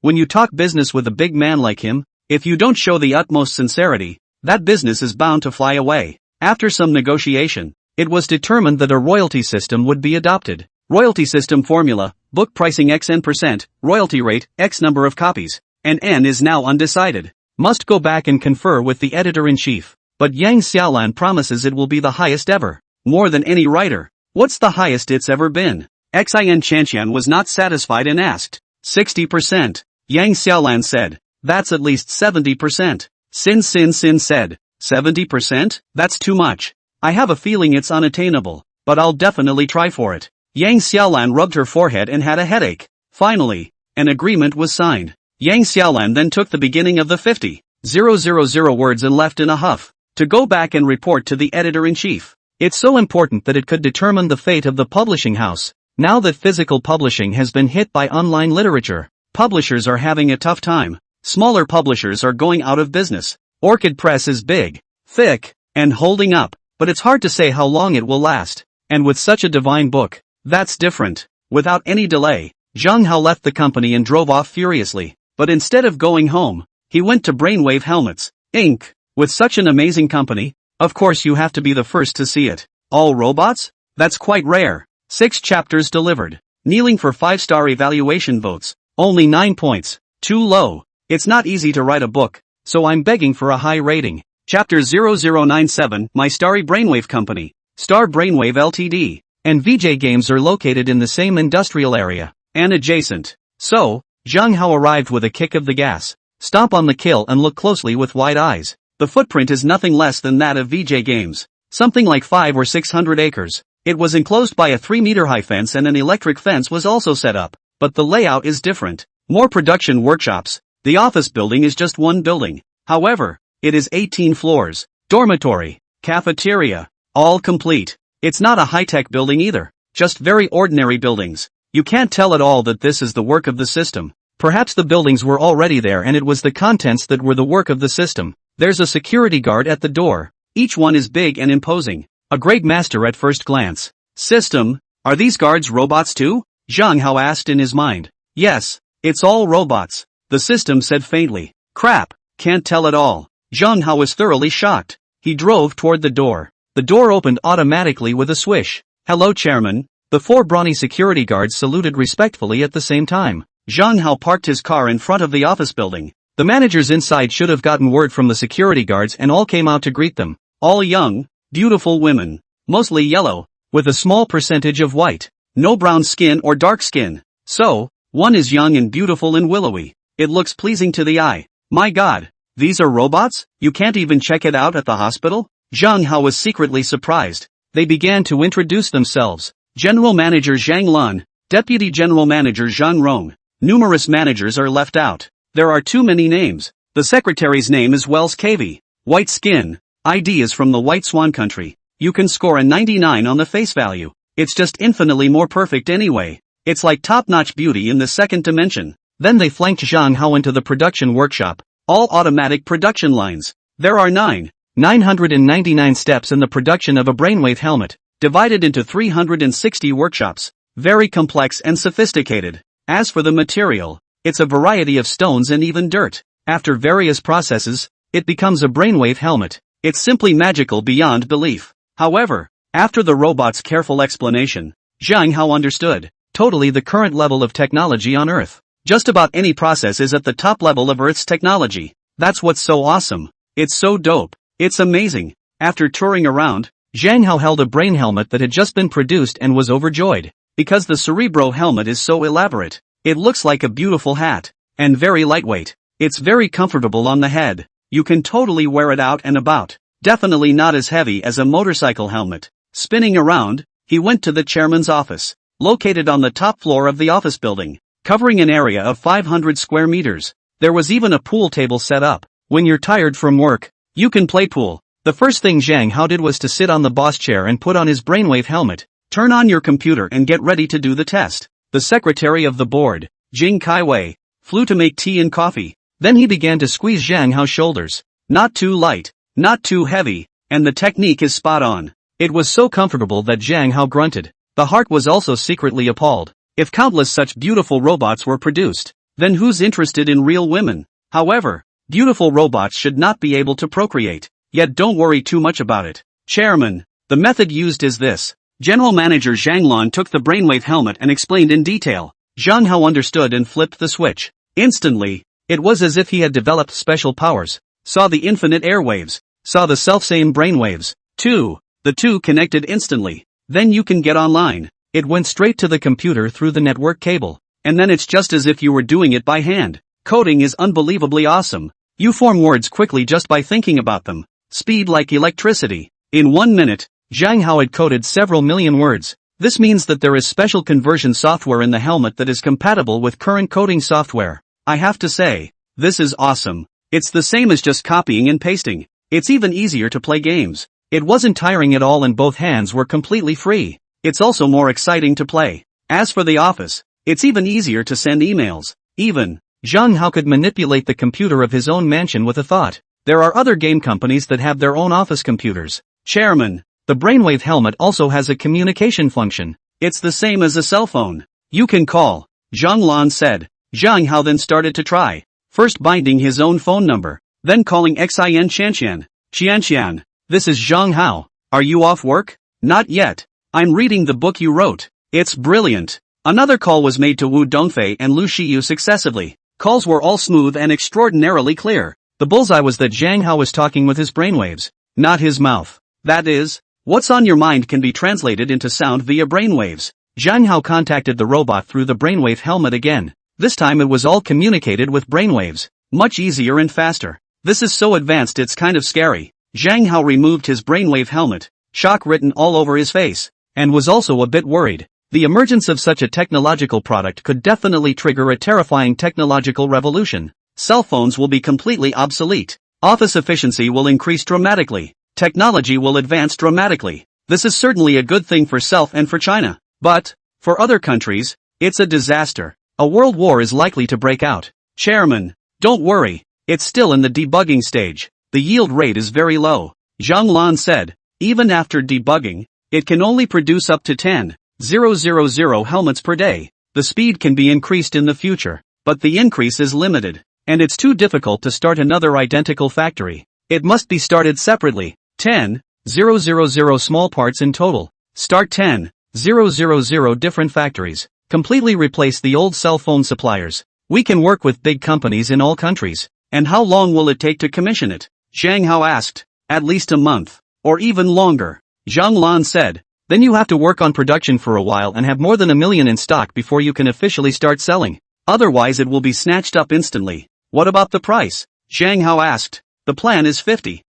When you talk business with a big man like him, if you don't show the utmost sincerity, that business is bound to fly away. After some negotiation, it was determined that a royalty system would be adopted. Royalty system formula, book pricing X n%, royalty rate, X number of copies, and N is now undecided. Must go back and confer with the editor-in-chief. But Yang Xiaolan promises it will be the highest ever. More than any writer. What's the highest it's ever been? Xin Chanqian was not satisfied and asked. 60%. Yang Xiaolan said. That's at least 70%. Sin said. 70%? That's too much. I have a feeling it's unattainable, but I'll definitely try for it. Yang Xiaolan rubbed her forehead and had a headache. Finally, an agreement was signed. Yang Xiaolan then took the beginning of the 50,000 words and left in a huff, to go back and report to the editor-in-chief. It's so important that it could determine the fate of the publishing house. Now that physical publishing has been hit by online literature, publishers are having a tough time. Smaller publishers are going out of business. Orchid Press is big, thick, and holding up, but it's hard to say how long it will last. And with such a divine book, that's different. Without any delay, Zhang Hao left the company and drove off furiously. But instead of going home, he went to Brainwave Helmets, Inc. With such an amazing company, of course you have to be the first to see it. All robots? That's quite rare. 6 chapters delivered. Kneeling for 5-star evaluation votes. Only 9 points. Too low. It's not easy to write a book, so I'm begging for a high rating. Chapter 0097, My Starry Brainwave Company, Star Brainwave Ltd. And VJ Games are located in the same industrial area, and adjacent. So, Zhang Hao arrived with a kick of the gas. Stomp on the kill and look closely with wide eyes. The footprint is nothing less than that of VJ Games. Something like 500 or 600 acres. It was enclosed by a 3-meter-high fence and an electric fence was also set up. But the layout is different. More production workshops. The office building is just one building. However, it is 18 floors. Dormitory. Cafeteria. All complete. It's not a high-tech building either. Just very ordinary buildings. You can't tell at all that this is the work of the system. Perhaps the buildings were already there and it was the contents that were the work of the system. There's a security guard at the door. Each one is big and imposing. A great master at first glance. System, are these guards robots too? Zhang Hao asked in his mind. Yes, it's all robots. The system said faintly. Crap, can't tell at all. Zhang Hao was thoroughly shocked. He drove toward the door. The door opened automatically with a swish. Hello, Chairman. The 4 brawny security guards saluted respectfully at the same time. Zhang Hao parked his car in front of the office building. The managers inside should have gotten word from the security guards and all came out to greet them. All young, beautiful women. Mostly yellow, with a small percentage of white. No brown skin or dark skin. So, one is young and beautiful and willowy. It looks pleasing to the eye. My God, These are robots? You can't even check it out at the hospital? Zhang Hao was secretly surprised. They began to introduce themselves. General Manager Zhang Lan, Deputy General Manager Zhang Rong. Numerous managers are left out. There are too many names. The secretary's name is Wells KV. White skin. ID is from the White Swan country. You can score a 99 on the face value. It's just infinitely more perfect anyway. It's like top-notch beauty in the second dimension. Then they flanked Zhang Hao into the production workshop. All automatic production lines. There are 999 steps in the production of a brainwave helmet, divided into 360 workshops. Very complex and sophisticated. As for the material, it's a variety of stones and even dirt. After various processes, it becomes a brainwave helmet. It's simply magical beyond belief. However, after the robot's careful explanation, Zhang Hao understood totally the current level of technology on Earth. Just about any process is at the top level of Earth's technology. That's what's so awesome. It's so dope. It's amazing. After touring around, Zhang Hao held a brain helmet that had just been produced and was overjoyed. Because the Cerebro helmet is so elaborate. It looks like a beautiful hat. And very lightweight. It's very comfortable on the head. You can totally wear it out and about. Definitely not as heavy as a motorcycle helmet. Spinning around, he went to the chairman's office, located on the top floor of the office building, covering an area of 500 square meters. There was even a pool table set up. When you're tired from work, you can play pool. The first thing Zhang Hao did was to sit on the boss chair and put on his brainwave helmet. Turn on your computer and get ready to do the test. The secretary of the board, Jing Kaiwei, flew to make tea and coffee. Then he began to squeeze Zhang Hao's shoulders. Not too light, not too heavy, and the technique is spot on. It was so comfortable that Zhang Hao grunted. The heart was also secretly appalled. If countless such beautiful robots were produced, then who's interested in real women? However, beautiful robots should not be able to procreate. Yet don't worry too much about it. Chairman, the method used is this. General Manager Zhang Lan took the brainwave helmet and explained in detail. Zhang Hao understood and flipped the switch. Instantly, it was as if he had developed special powers. Saw the infinite airwaves. Saw the selfsame brainwaves. The two connected instantly. Then you can get online. It went straight to the computer through the network cable. And then it's just as if you were doing it by hand. Coding is unbelievably awesome. You form words quickly just by thinking about them. Speed like electricity. In 1 minute, Zhang Hao had coded several million words. This means that there is special conversion software in the helmet that is compatible with current coding software. I have to say, this is awesome. It's the same as just copying and pasting. It's even easier to play games. It wasn't tiring at all and both hands were completely free. It's also more exciting to play. As for the office, it's even easier to send emails. Even, Zhang Hao could manipulate the computer of his own mansion with a thought. There are other game companies that have their own office computers. Chairman, the brainwave helmet also has a communication function. It's the same as a cell phone. You can call, Zhang Lan said. Zhang Hao then started to try. First binding his own phone number, then calling Xin Qianqian. Qianqian, this is Zhang Hao. Are you off work? Not yet. I'm reading the book you wrote. It's brilliant. Another call was made to Wu Dongfei and Lu Shiyu successively. Calls were all smooth and extraordinarily clear. The bullseye was that Zhang Hao was talking with his brainwaves, not his mouth. That is, what's on your mind can be translated into sound via brainwaves. Zhang Hao contacted the robot through the brainwave helmet again. This time it was all communicated with brainwaves. Much easier and faster. This is so advanced it's kind of scary. Zhang Hao removed his brainwave helmet, shock written all over his face, and was also a bit worried. The emergence of such a technological product could definitely trigger a terrifying technological revolution. Cell phones will be completely obsolete. Office efficiency will increase dramatically. Technology will advance dramatically. This is certainly a good thing for self and for China. But, for other countries, it's a disaster. A world war is likely to break out. Chairman, don't worry. It's still in the debugging stage. The yield rate is very low. Zhang Lan said. Even after debugging, it can only produce up to 10,000 helmets per day. The speed can be increased in the future, but the increase is limited. And it's too difficult to start another identical factory. It must be started separately. 10,000 small parts in total. Start 10,000 different factories. Completely replace the old cell phone suppliers. We can work with big companies in all countries. And how long will it take to commission it? Zhang Hao asked. At least a month. Or even longer. Zhang Lan said. Then you have to work on production for a while and have more than 1 million in stock before you can officially start selling. Otherwise it will be snatched up instantly. What about the price? Zhang Hao asked. The plan is 50,000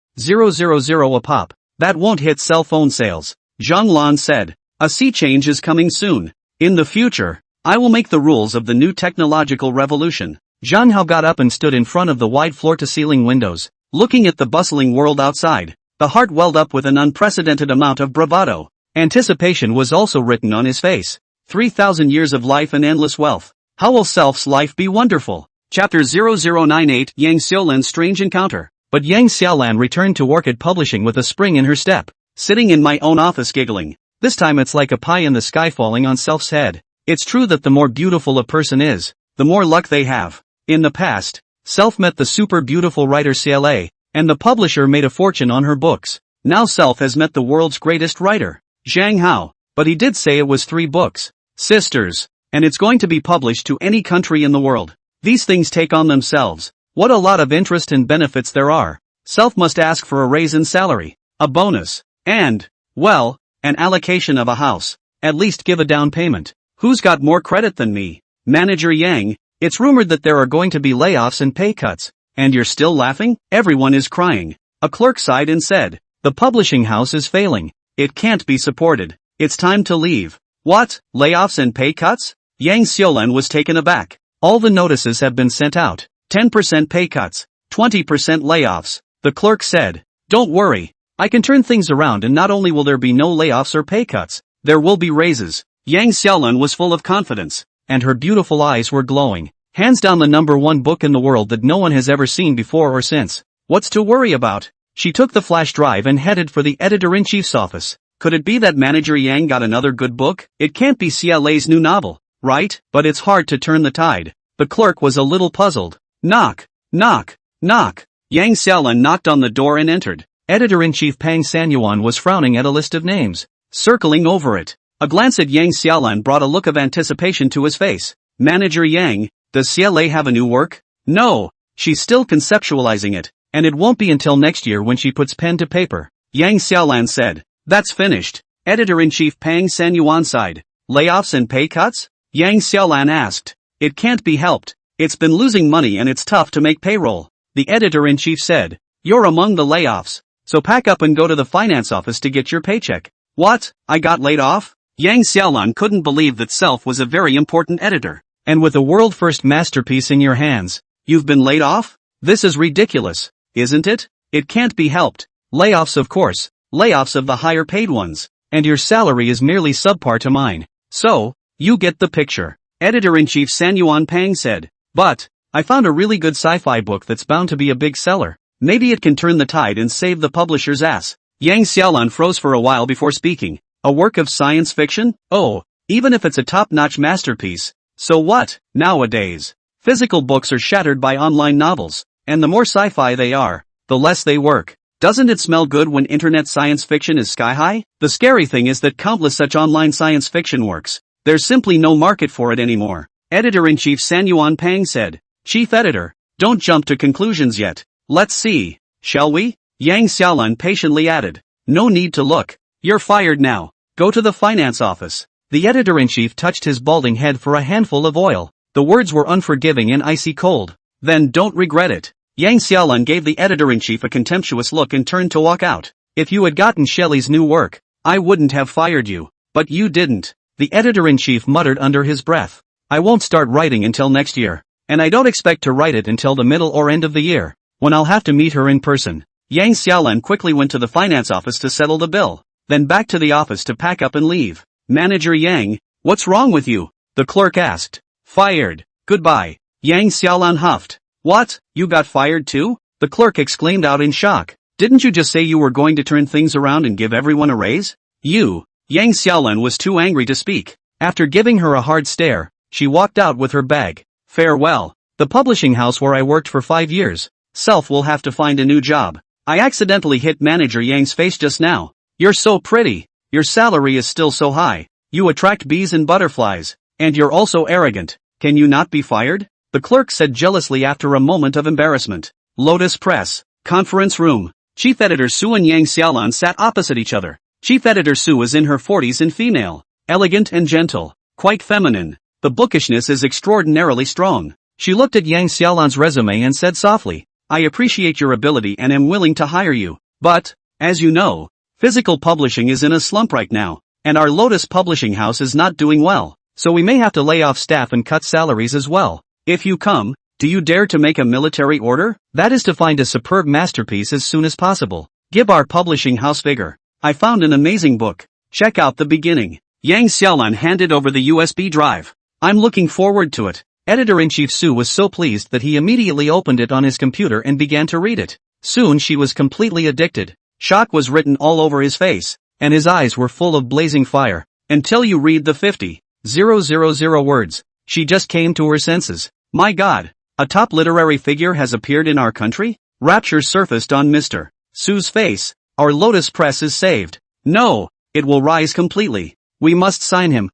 a pop. That won't hit cell phone sales. Zhang Lan said. A sea change is coming soon. In the future, I will make the rules of the new technological revolution. Zhang Hao got up and stood in front of the wide floor-to-ceiling windows, looking at the bustling world outside. The heart welled up with an unprecedented amount of bravado. Anticipation was also written on his face. 3,000 years of life and endless wealth. How will Self's life be wonderful? Chapter 0098 Yang Xiaolan's Strange Encounter. But Yang Xiaolan returned to work at publishing with a spring in her step. Sitting in my own office giggling. This time it's like a pie in the sky falling on Self's head. It's true that the more beautiful a person is, the more luck they have. In the past, Self met the super beautiful writer CLA, and the publisher made a fortune on her books. Now Self has met the world's greatest writer, Zhang Hao, but he did say it was 3 books. Sisters. And it's going to be published to any country in the world. These things take on themselves. What a lot of interest and benefits there are. Self must ask for a raise in salary, a bonus, and, well, an allocation of a house. At least give a down payment. Who's got more credit than me? Manager Yang. It's rumored that there are going to be layoffs and pay cuts. And you're still laughing? Everyone is crying. A clerk sighed and said, the publishing house is failing. It can't be supported. It's time to leave. What? Layoffs and pay cuts? Yang Xiaolan was taken aback. All the notices have been sent out. 10% pay cuts. 20% layoffs. The clerk said. Don't worry. I can turn things around, and not only will there be no layoffs or pay cuts, there will be raises. Yang Xiaolan was full of confidence, and her beautiful eyes were glowing. Hands down the #1 book in the world that no one has ever seen before or since. What's to worry about? She took the flash drive and headed for the editor-in-chief's office. Could it be that Manager Yang got another good book? It can't be CLA's new novel, right? But it's hard to turn the tide. The clerk was a little puzzled. Knock, knock, knock. Yang Xiaolan knocked on the door and entered. Editor-in-chief Pang Sanyuan was frowning at a list of names, circling over it. A glance at Yang Xiaolan brought a look of anticipation to his face. Manager Yang, does CLA have a new work? No, she's still conceptualizing it, and it won't be until next year when she puts pen to paper. Yang Xiaolan said. That's finished. Editor-in-chief Pang Sanyuan sighed. Layoffs and pay cuts? Yang Xiaolan asked. It can't be helped. It's been losing money and it's tough to make payroll. The editor-in-chief said. You're among the layoffs. So pack up and go to the finance office to get your paycheck. What? I got laid off? Yang Xiaolan couldn't believe that Self was a very important editor. And with a world-first masterpiece in your hands, you've been laid off? This is ridiculous, isn't it? It can't be helped. Layoffs, of course. Layoffs of the higher paid ones. And your salary is merely subpar to mine. So, you get the picture. Editor-in-chief Sanyuan Pang said. But, I found a really good sci-fi book that's bound to be a big seller. Maybe it can turn the tide and save the publisher's ass. Yang Xiaolan froze for a while before speaking. A work of science fiction? Oh, even if it's a top-notch masterpiece. So what? Nowadays, physical books are shattered by online novels, and the more sci-fi they are, the less they work. Doesn't it smell good when internet science fiction is sky-high? The scary thing is that countless such online science fiction works, there's simply no market for it anymore. Editor-in-chief Sanyuan Pang said. Chief editor, don't jump to conclusions yet. Let's see, shall we? Yang Xiaolan patiently added. No need to look. You're fired now. Go to the finance office. The editor-in-chief touched his balding head for a handful of oil. The words were unforgiving and icy cold. Then don't regret it. Yang Xiaolan gave the editor-in-chief a contemptuous look and turned to walk out. If you had gotten Shelley's new work, I wouldn't have fired you. But you didn't. The editor-in-chief muttered under his breath. I won't start writing until next year. And I don't expect to write it until the middle or end of the year, when I'll have to meet her in person. Yang Xiaolan quickly went to the finance office to settle the bill, then back to the office to pack up and leave. Manager Yang, what's wrong with you? The clerk asked. Fired. Goodbye. Yang Xiaolan huffed. What? You got fired too? The clerk exclaimed out in shock. Didn't you just say you were going to turn things around and give everyone a raise? You. Yang Xiaolan was too angry to speak. After giving her a hard stare, she walked out with her bag. Farewell. The publishing house where I worked for 5 years. Self will have to find a new job. I accidentally hit Manager Yang's face just now. You're so pretty. Your salary is still so high. You attract bees and butterflies. And you're also arrogant. Can you not be fired? The clerk said jealously after a moment of embarrassment. Lotus Press. Conference room. Chief Editor Su and Yang Xiaolan sat opposite each other. Chief Editor Su was in her 40s and female. Elegant and gentle. Quite feminine. The bookishness is extraordinarily strong. She looked at Yang Xiaolan's resume and said softly, I appreciate your ability and am willing to hire you. But, as you know, physical publishing is in a slump right now, and our Lotus Publishing House is not doing well, so we may have to lay off staff and cut salaries as well. If you come, do you dare to make a military order? That is to find a superb masterpiece as soon as possible. Give our publishing house vigor. I found an amazing book. Check out the beginning. Yang Xiaolan handed over the USB drive. I'm looking forward to it. Editor-in-Chief Su was so pleased that he immediately opened it on his computer and began to read it. Soon she was completely addicted. Shock was written all over his face, and his eyes were full of blazing fire. Until you read the 50,000 words, she just came to her senses. My God, a top literary figure has appeared in our country? Rapture surfaced on Mr. Su's face. Our Lotus Press is saved. No, it will rise completely. We must sign him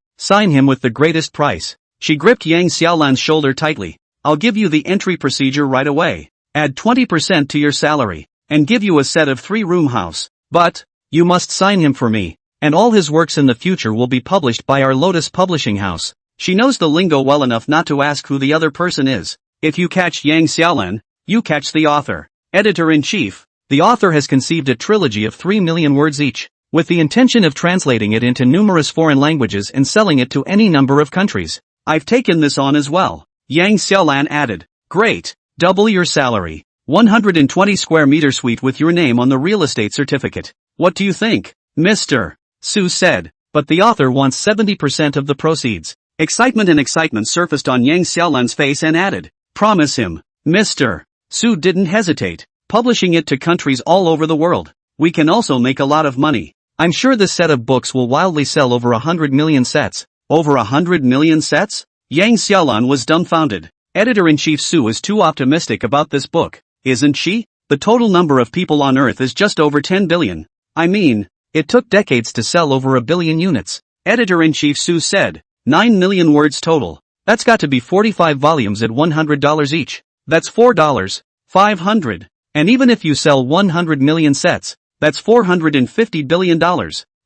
with the greatest price. She gripped Yang Xiaolan's shoulder tightly. I'll give you the entry procedure right away. Add 20% to your salary, and give you a set of 3-room house. But, you must sign him for me, and all his works in the future will be published by our Lotus Publishing House. She knows the lingo well enough not to ask who the other person is. If you catch Yang Xiaolan, you catch the author. Editor-in-Chief, the author has conceived a trilogy of 3 million words each, with the intention of translating it into numerous foreign languages and selling it to any number of countries. I've taken this on as well. Yang Xiaolan added. Great. Double your salary. 120 square meter suite with your name on the real estate certificate. What do you think, Mr. Su said, but the author wants 70% of the proceeds. Excitement surfaced on Yang Xiaolan's face and added. Promise him. Mr. Su didn't hesitate. Publishing it to countries all over the world. We can also make a lot of money. I'm sure this set of books will wildly sell over 100 million sets. Over 100 million sets? Yang Xiaolan was dumbfounded. Editor-in-Chief Su is too optimistic about this book, isn't she? The total number of people on Earth is just over 10 billion. I mean, it took decades to sell over 1 billion units. Editor-in-Chief Su said, 9 million words total. That's got to be 45 volumes at $100 each. That's $4. 500. And even if you sell 100 million sets, that's $450 billion.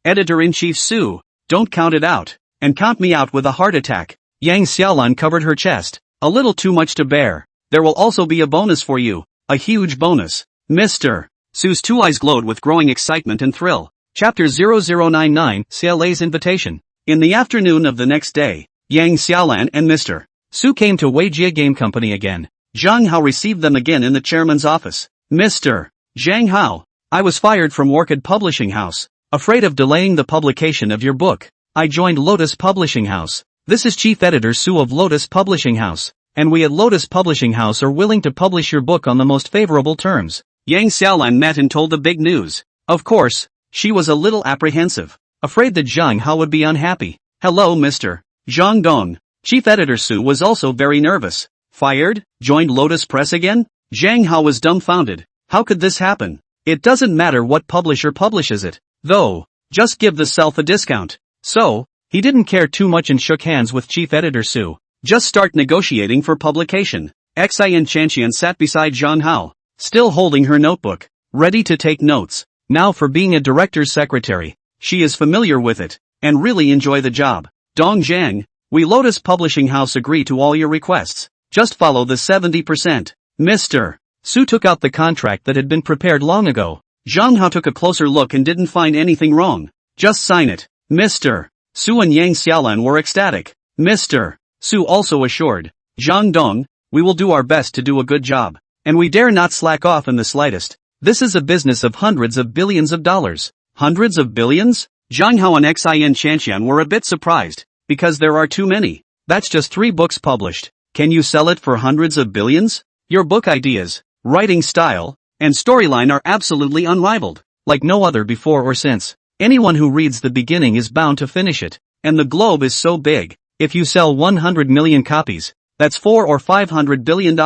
Editor-in-Chief Su, don't count it out, and count me out with a heart attack. Yang Xiaolan covered her chest. A little too much to bear. There will also be a bonus for you. A huge bonus. Mr. Su's 2 eyes glowed with growing excitement and thrill. Chapter 0099, Xiaolei's Invitation. In the afternoon of the next day, Yang Xiaolan and Mr. Su came to Weijia Game Company again. Zhang Hao received them again in the chairman's office. Mr. Zhang Hao, I was fired from Orchid Publishing House. Afraid of delaying the publication of your book, I joined Lotus Publishing House. This is Chief Editor Su of Lotus Publishing House, and we at Lotus Publishing House are willing to publish your book on the most favorable terms. Yang Xiaolan met and told the big news. Of course, she was a little apprehensive, afraid that Zhang Hao would be unhappy. Hello Mr. Zhang Dong. Chief Editor Su was also very nervous. Fired? Joined Lotus Press again? Zhang Hao was dumbfounded. How could this happen? It doesn't matter what publisher publishes it, though. Just give the self a discount. So, he didn't care too much and shook hands with Chief Editor Su. Just start negotiating for publication. Xin Chanqian sat beside Zhang Hao, still holding her notebook, ready to take notes. Now for being a director's secretary, she is familiar with it, and really enjoy the job. Dong Zhang, we Lotus Publishing House agree to all your requests. Just follow the 70%. Mr. Su took out the contract that had been prepared long ago. Zhang Hao took a closer look and didn't find anything wrong. Just sign it. Mr. Su and Yang Xiaolan were ecstatic. Mr. Su also assured Zhang Dong, we will do our best to do a good job, and we dare not slack off in the slightest. This is a business of hundreds of billions of dollars. Hundreds of billions? Zhang Hao and Xin Chanqian were a bit surprised, because there are too many. That's just 3 books published. Can you sell it for hundreds of billions? Your book ideas, writing style, and storyline are absolutely unrivaled, like no other before or since. Anyone who reads the beginning is bound to finish it, and the globe is so big. If you sell 100 million copies, that's $400 or $500 billion.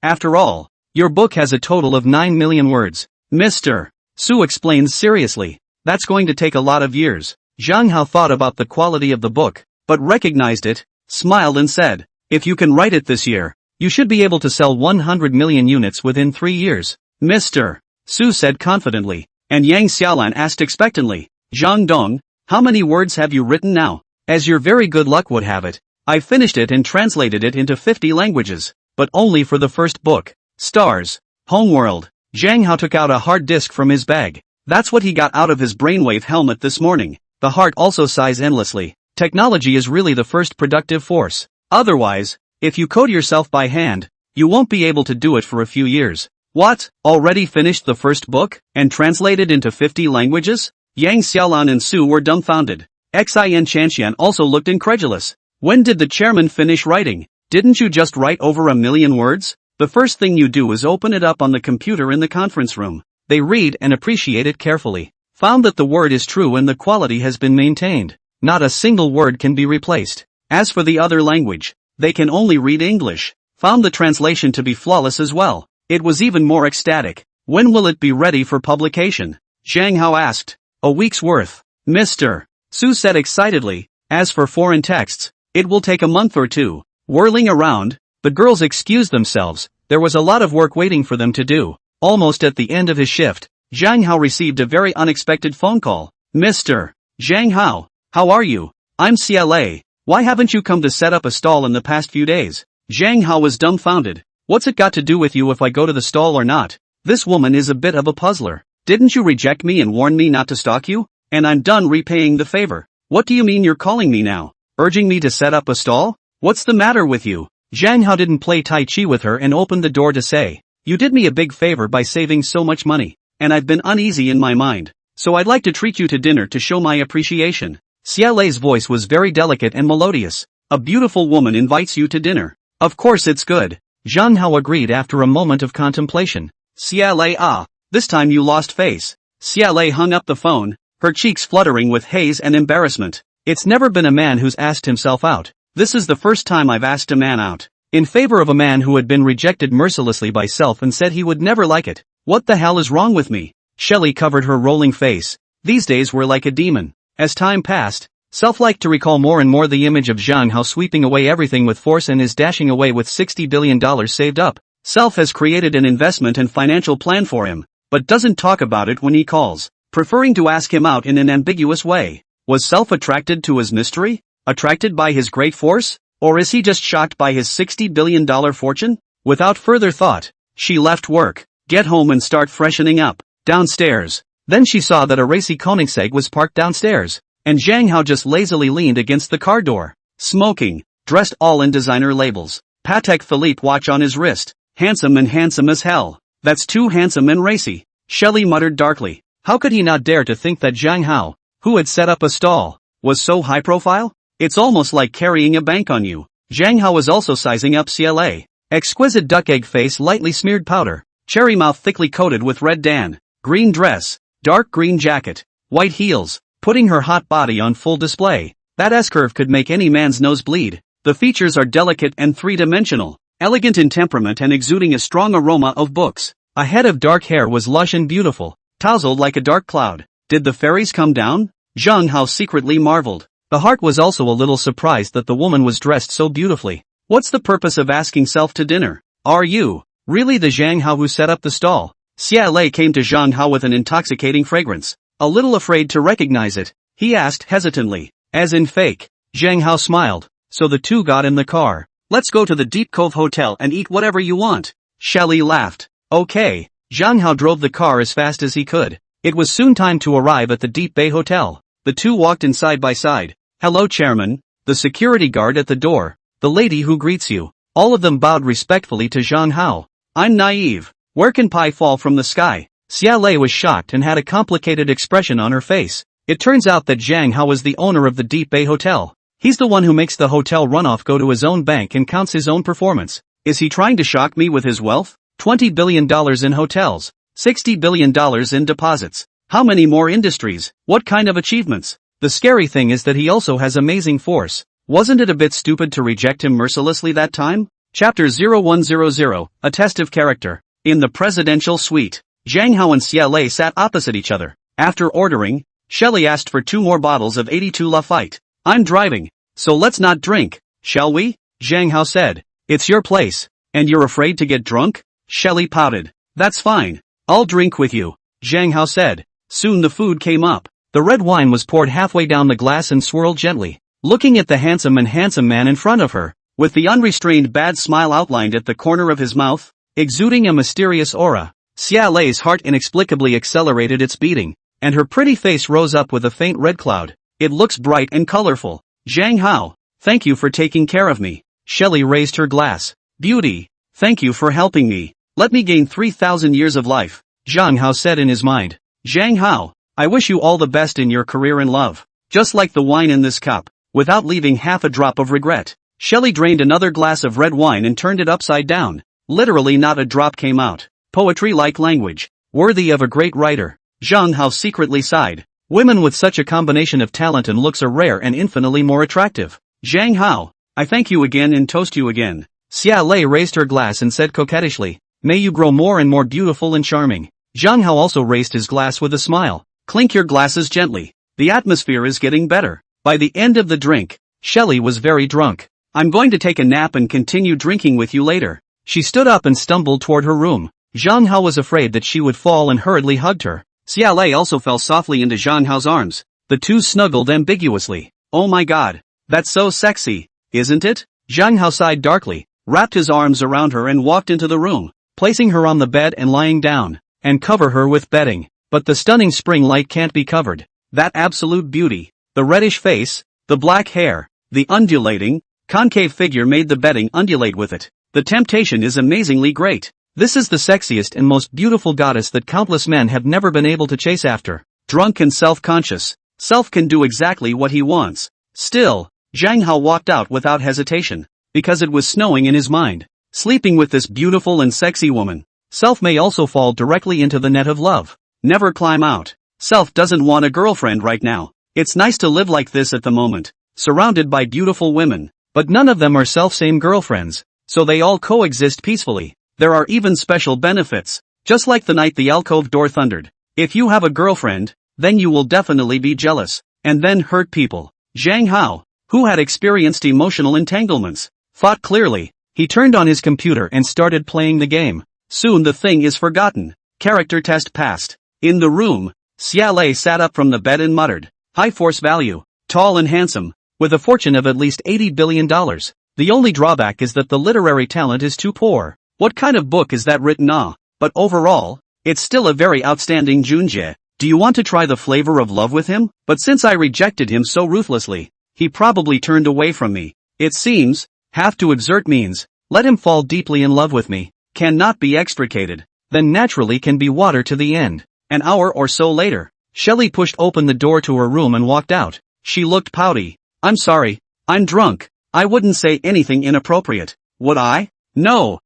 After all, your book has a total of 9 million words. Mr. Su explains seriously. That's going to take a lot of years. Zhang Hao thought about the quality of the book, but recognized it, smiled and said, if you can write it this year, you should be able to sell 100 million units within 3 years. Mr. Su said confidently, and Yang Xiaolan asked expectantly, Zhang Dong, how many words have you written now? As your very good luck would have it, I finished it and translated it into 50 languages, but only for the first book. Stars. Homeworld. Zhang Hao took out a hard disk from his bag. That's what he got out of his brainwave helmet this morning. The heart also sighs endlessly. Technology is really the first productive force. Otherwise, if you code yourself by hand, you won't be able to do it for a few years. What? Already finished the first book? And translated into 50 languages? Yang Xiaolan and Su were dumbfounded. Xin Chanxian also looked incredulous. When did the chairman finish writing? Didn't you just write over 1,000,000 words? The first thing you do is open it up on the computer in the conference room. They read and appreciate it carefully. Found that the word is true and the quality has been maintained. Not a single word can be replaced. As for the other language, they can only read English. Found the translation to be flawless as well. It was even more ecstatic. When will it be ready for publication? Zhang Hao asked. A week's worth. Mr. Su said excitedly. As for foreign texts, it will take a month or two. Whirling around, the girls excused themselves. There was a lot of work waiting for them to do. Almost at the end of his shift, Zhang Hao received a very unexpected phone call. Mr. Zhang Hao, how are you? I'm CLA. Why haven't you come to set up a stall in the past few days? Zhang Hao was dumbfounded. What's it got to do with you if I go to the stall or not? This woman is a bit of a puzzler. Didn't you reject me and warn me not to stalk you? And I'm done repaying the favor. What do you mean you're calling me now? Urging me to set up a stall? What's the matter with you? Zhang Hao didn't play Tai Chi with her and opened the door to say, you did me a big favor by saving so much money, and I've been uneasy in my mind, so I'd like to treat you to dinner to show my appreciation. CLA's voice was very delicate and melodious. A beautiful woman invites you to dinner. Of course it's good. Zhang Hao agreed after a moment of contemplation. CLA this time you lost face. CLA hung up the phone, her cheeks fluttering with haze and embarrassment. It's never been a man who's asked himself out. This is the first time I've asked a man out. In favor of a man who had been rejected mercilessly by Self and said he would never like it. What the hell is wrong with me? Shelley covered her rolling face. These days were like a demon. As time passed, Self liked to recall more and more the image of Zhang Hao sweeping away everything with force and is dashing away with $60 billion saved up. Self has created an investment and financial plan for him, but doesn't talk about it when he calls, preferring to ask him out in an ambiguous way. Was Self attracted to his mystery? Attracted by his great force? Or is he just shocked by his $60 billion fortune? Without further thought, she left work, get home and start freshening up. Downstairs. Then she saw that a racy Koenigsegg was parked downstairs, and Zhang Hao just lazily leaned against the car door. Smoking, dressed all in designer labels. Patek Philippe watch on his wrist. Handsome and handsome as hell. That's too handsome and racy. Shelley muttered darkly. How could he not dare to think that Zhang Hao, who had set up a stall, was so high profile? It's almost like carrying a bank on you. Zhang Hao was also sizing up CLA. Exquisite duck egg face, lightly smeared powder. Cherry mouth thickly coated with red dan. Green dress. Dark green jacket. White heels. Putting her hot body on full display. That S-curve could make any man's nose bleed. The features are delicate and three-dimensional. Elegant in temperament and exuding a strong aroma of books. A head of dark hair was lush and beautiful. Tousled like a dark cloud. Did the fairies come down? Zhang Hao secretly marveled. The heart was also a little surprised that the woman was dressed so beautifully. What's the purpose of asking Self to dinner? Are you really the Zhang Hao who set up the stall? CLA came to Zhang Hao with an intoxicating fragrance. A little afraid to recognize it, he asked hesitantly. As in fake. Zhang Hao smiled. So the two got in the car. Let's go to the Deep Cove Hotel and eat whatever you want. Shelley laughed. Okay. Zhang Hao drove the car as fast as he could. It was soon time to arrive at the Deep Bay Hotel. The two walked in side by side. Hello chairman, the security guard at the door, the lady who greets you. All of them bowed respectfully to Zhang Hao. I'm naive. Where can pie fall from the sky? CLA was shocked and had a complicated expression on her face. It turns out that Zhang Hao is the owner of the Deep Bay Hotel. He's the one who makes the hotel runoff go to his own bank and counts his own performance. Is he trying to shock me with his wealth? $20 billion in hotels. $60 billion in deposits. How many more industries? What kind of achievements? The scary thing is that he also has amazing force. Wasn't it a bit stupid to reject him mercilessly that time? Chapter 0100, A Test of Character. In the presidential suite, Zhang Hao and CLA sat opposite each other. After ordering, Shelley asked for 2 more bottles of 82 Lafite. I'm driving, so let's not drink, shall we? Zhang Hao said. It's your place, and you're afraid to get drunk? Shelley pouted. That's fine. I'll drink with you, Zhang Hao said. Soon the food came up. The red wine was poured halfway down the glass and swirled gently. Looking at the handsome man in front of her, with the unrestrained bad smile outlined at the corner of his mouth, exuding a mysterious aura. Xia Lei's heart inexplicably accelerated its beating, and her pretty face rose up with a faint red cloud. It looks bright and colorful. Zhang Hao, thank you for taking care of me. Shelley raised her glass. Beauty, thank you for helping me. Let me gain 3,000 years of life. Zhang Hao said in his mind. Zhang Hao, I wish you all the best in your career and love. Just like the wine in this cup, without leaving half a drop of regret. Shelley drained another glass of red wine and turned it upside down. Literally not a drop came out. Poetry-like language. Worthy of a great writer. Zhang Hao secretly sighed. Women with such a combination of talent and looks are rare and infinitely more attractive. Zhang Hao, I thank you again and toast you again. Xia Lei raised her glass and said coquettishly, may you grow more and more beautiful and charming. Zhang Hao also raised his glass with a smile. Clink your glasses gently. The atmosphere is getting better. By the end of the drink, Shelley was very drunk. I'm going to take a nap and continue drinking with you later. She stood up and stumbled toward her room. Zhang Hao was afraid that she would fall and hurriedly hugged her. Xia Lei also fell softly into Zhang Hao's arms. The two snuggled ambiguously. Oh my god. That's so sexy, isn't it? Zhang Hao sighed darkly, wrapped his arms around her and walked into the room, placing her on the bed and lying down, and cover her with bedding. But the stunning spring light can't be covered. That absolute beauty, the reddish face, the black hair, the undulating, concave figure made the bedding undulate with it. The temptation is amazingly great. This is the sexiest and most beautiful goddess that countless men have never been able to chase after. Drunk and self-conscious, Self can do exactly what he wants. Still, Zhang Hao walked out without hesitation, because it was snowing in his mind. Sleeping with this beautiful and sexy woman, Self may also fall directly into the net of love. Never climb out. Self doesn't want a girlfriend right now. It's nice to live like this at the moment, surrounded by beautiful women, but none of them are Self-same girlfriends, so they all coexist peacefully. There are even special benefits, just like the night the alcove door thundered. If you have a girlfriend, then you will definitely be jealous, and then hurt people. Zhang Hao, who had experienced emotional entanglements, thought clearly. He turned on his computer and started playing the game. Soon the thing is forgotten. Character test passed. In the room, Xia Lei sat up from the bed and muttered, high force value, tall and handsome, with a fortune of at least $80 billion. The only drawback is that the literary talent is too poor. What kind of book is that written on? But overall, it's still a very outstanding junjie. Do you want to try the flavor of love with him? But since I rejected him so ruthlessly, he probably turned away from me. It seems, have to exert means, let him fall deeply in love with me, cannot be extricated, then naturally can be water to the end. An hour or so later, Shelley pushed open the door to her room and walked out. She looked pouty. I'm sorry, I'm drunk. I wouldn't say anything inappropriate, would I? No,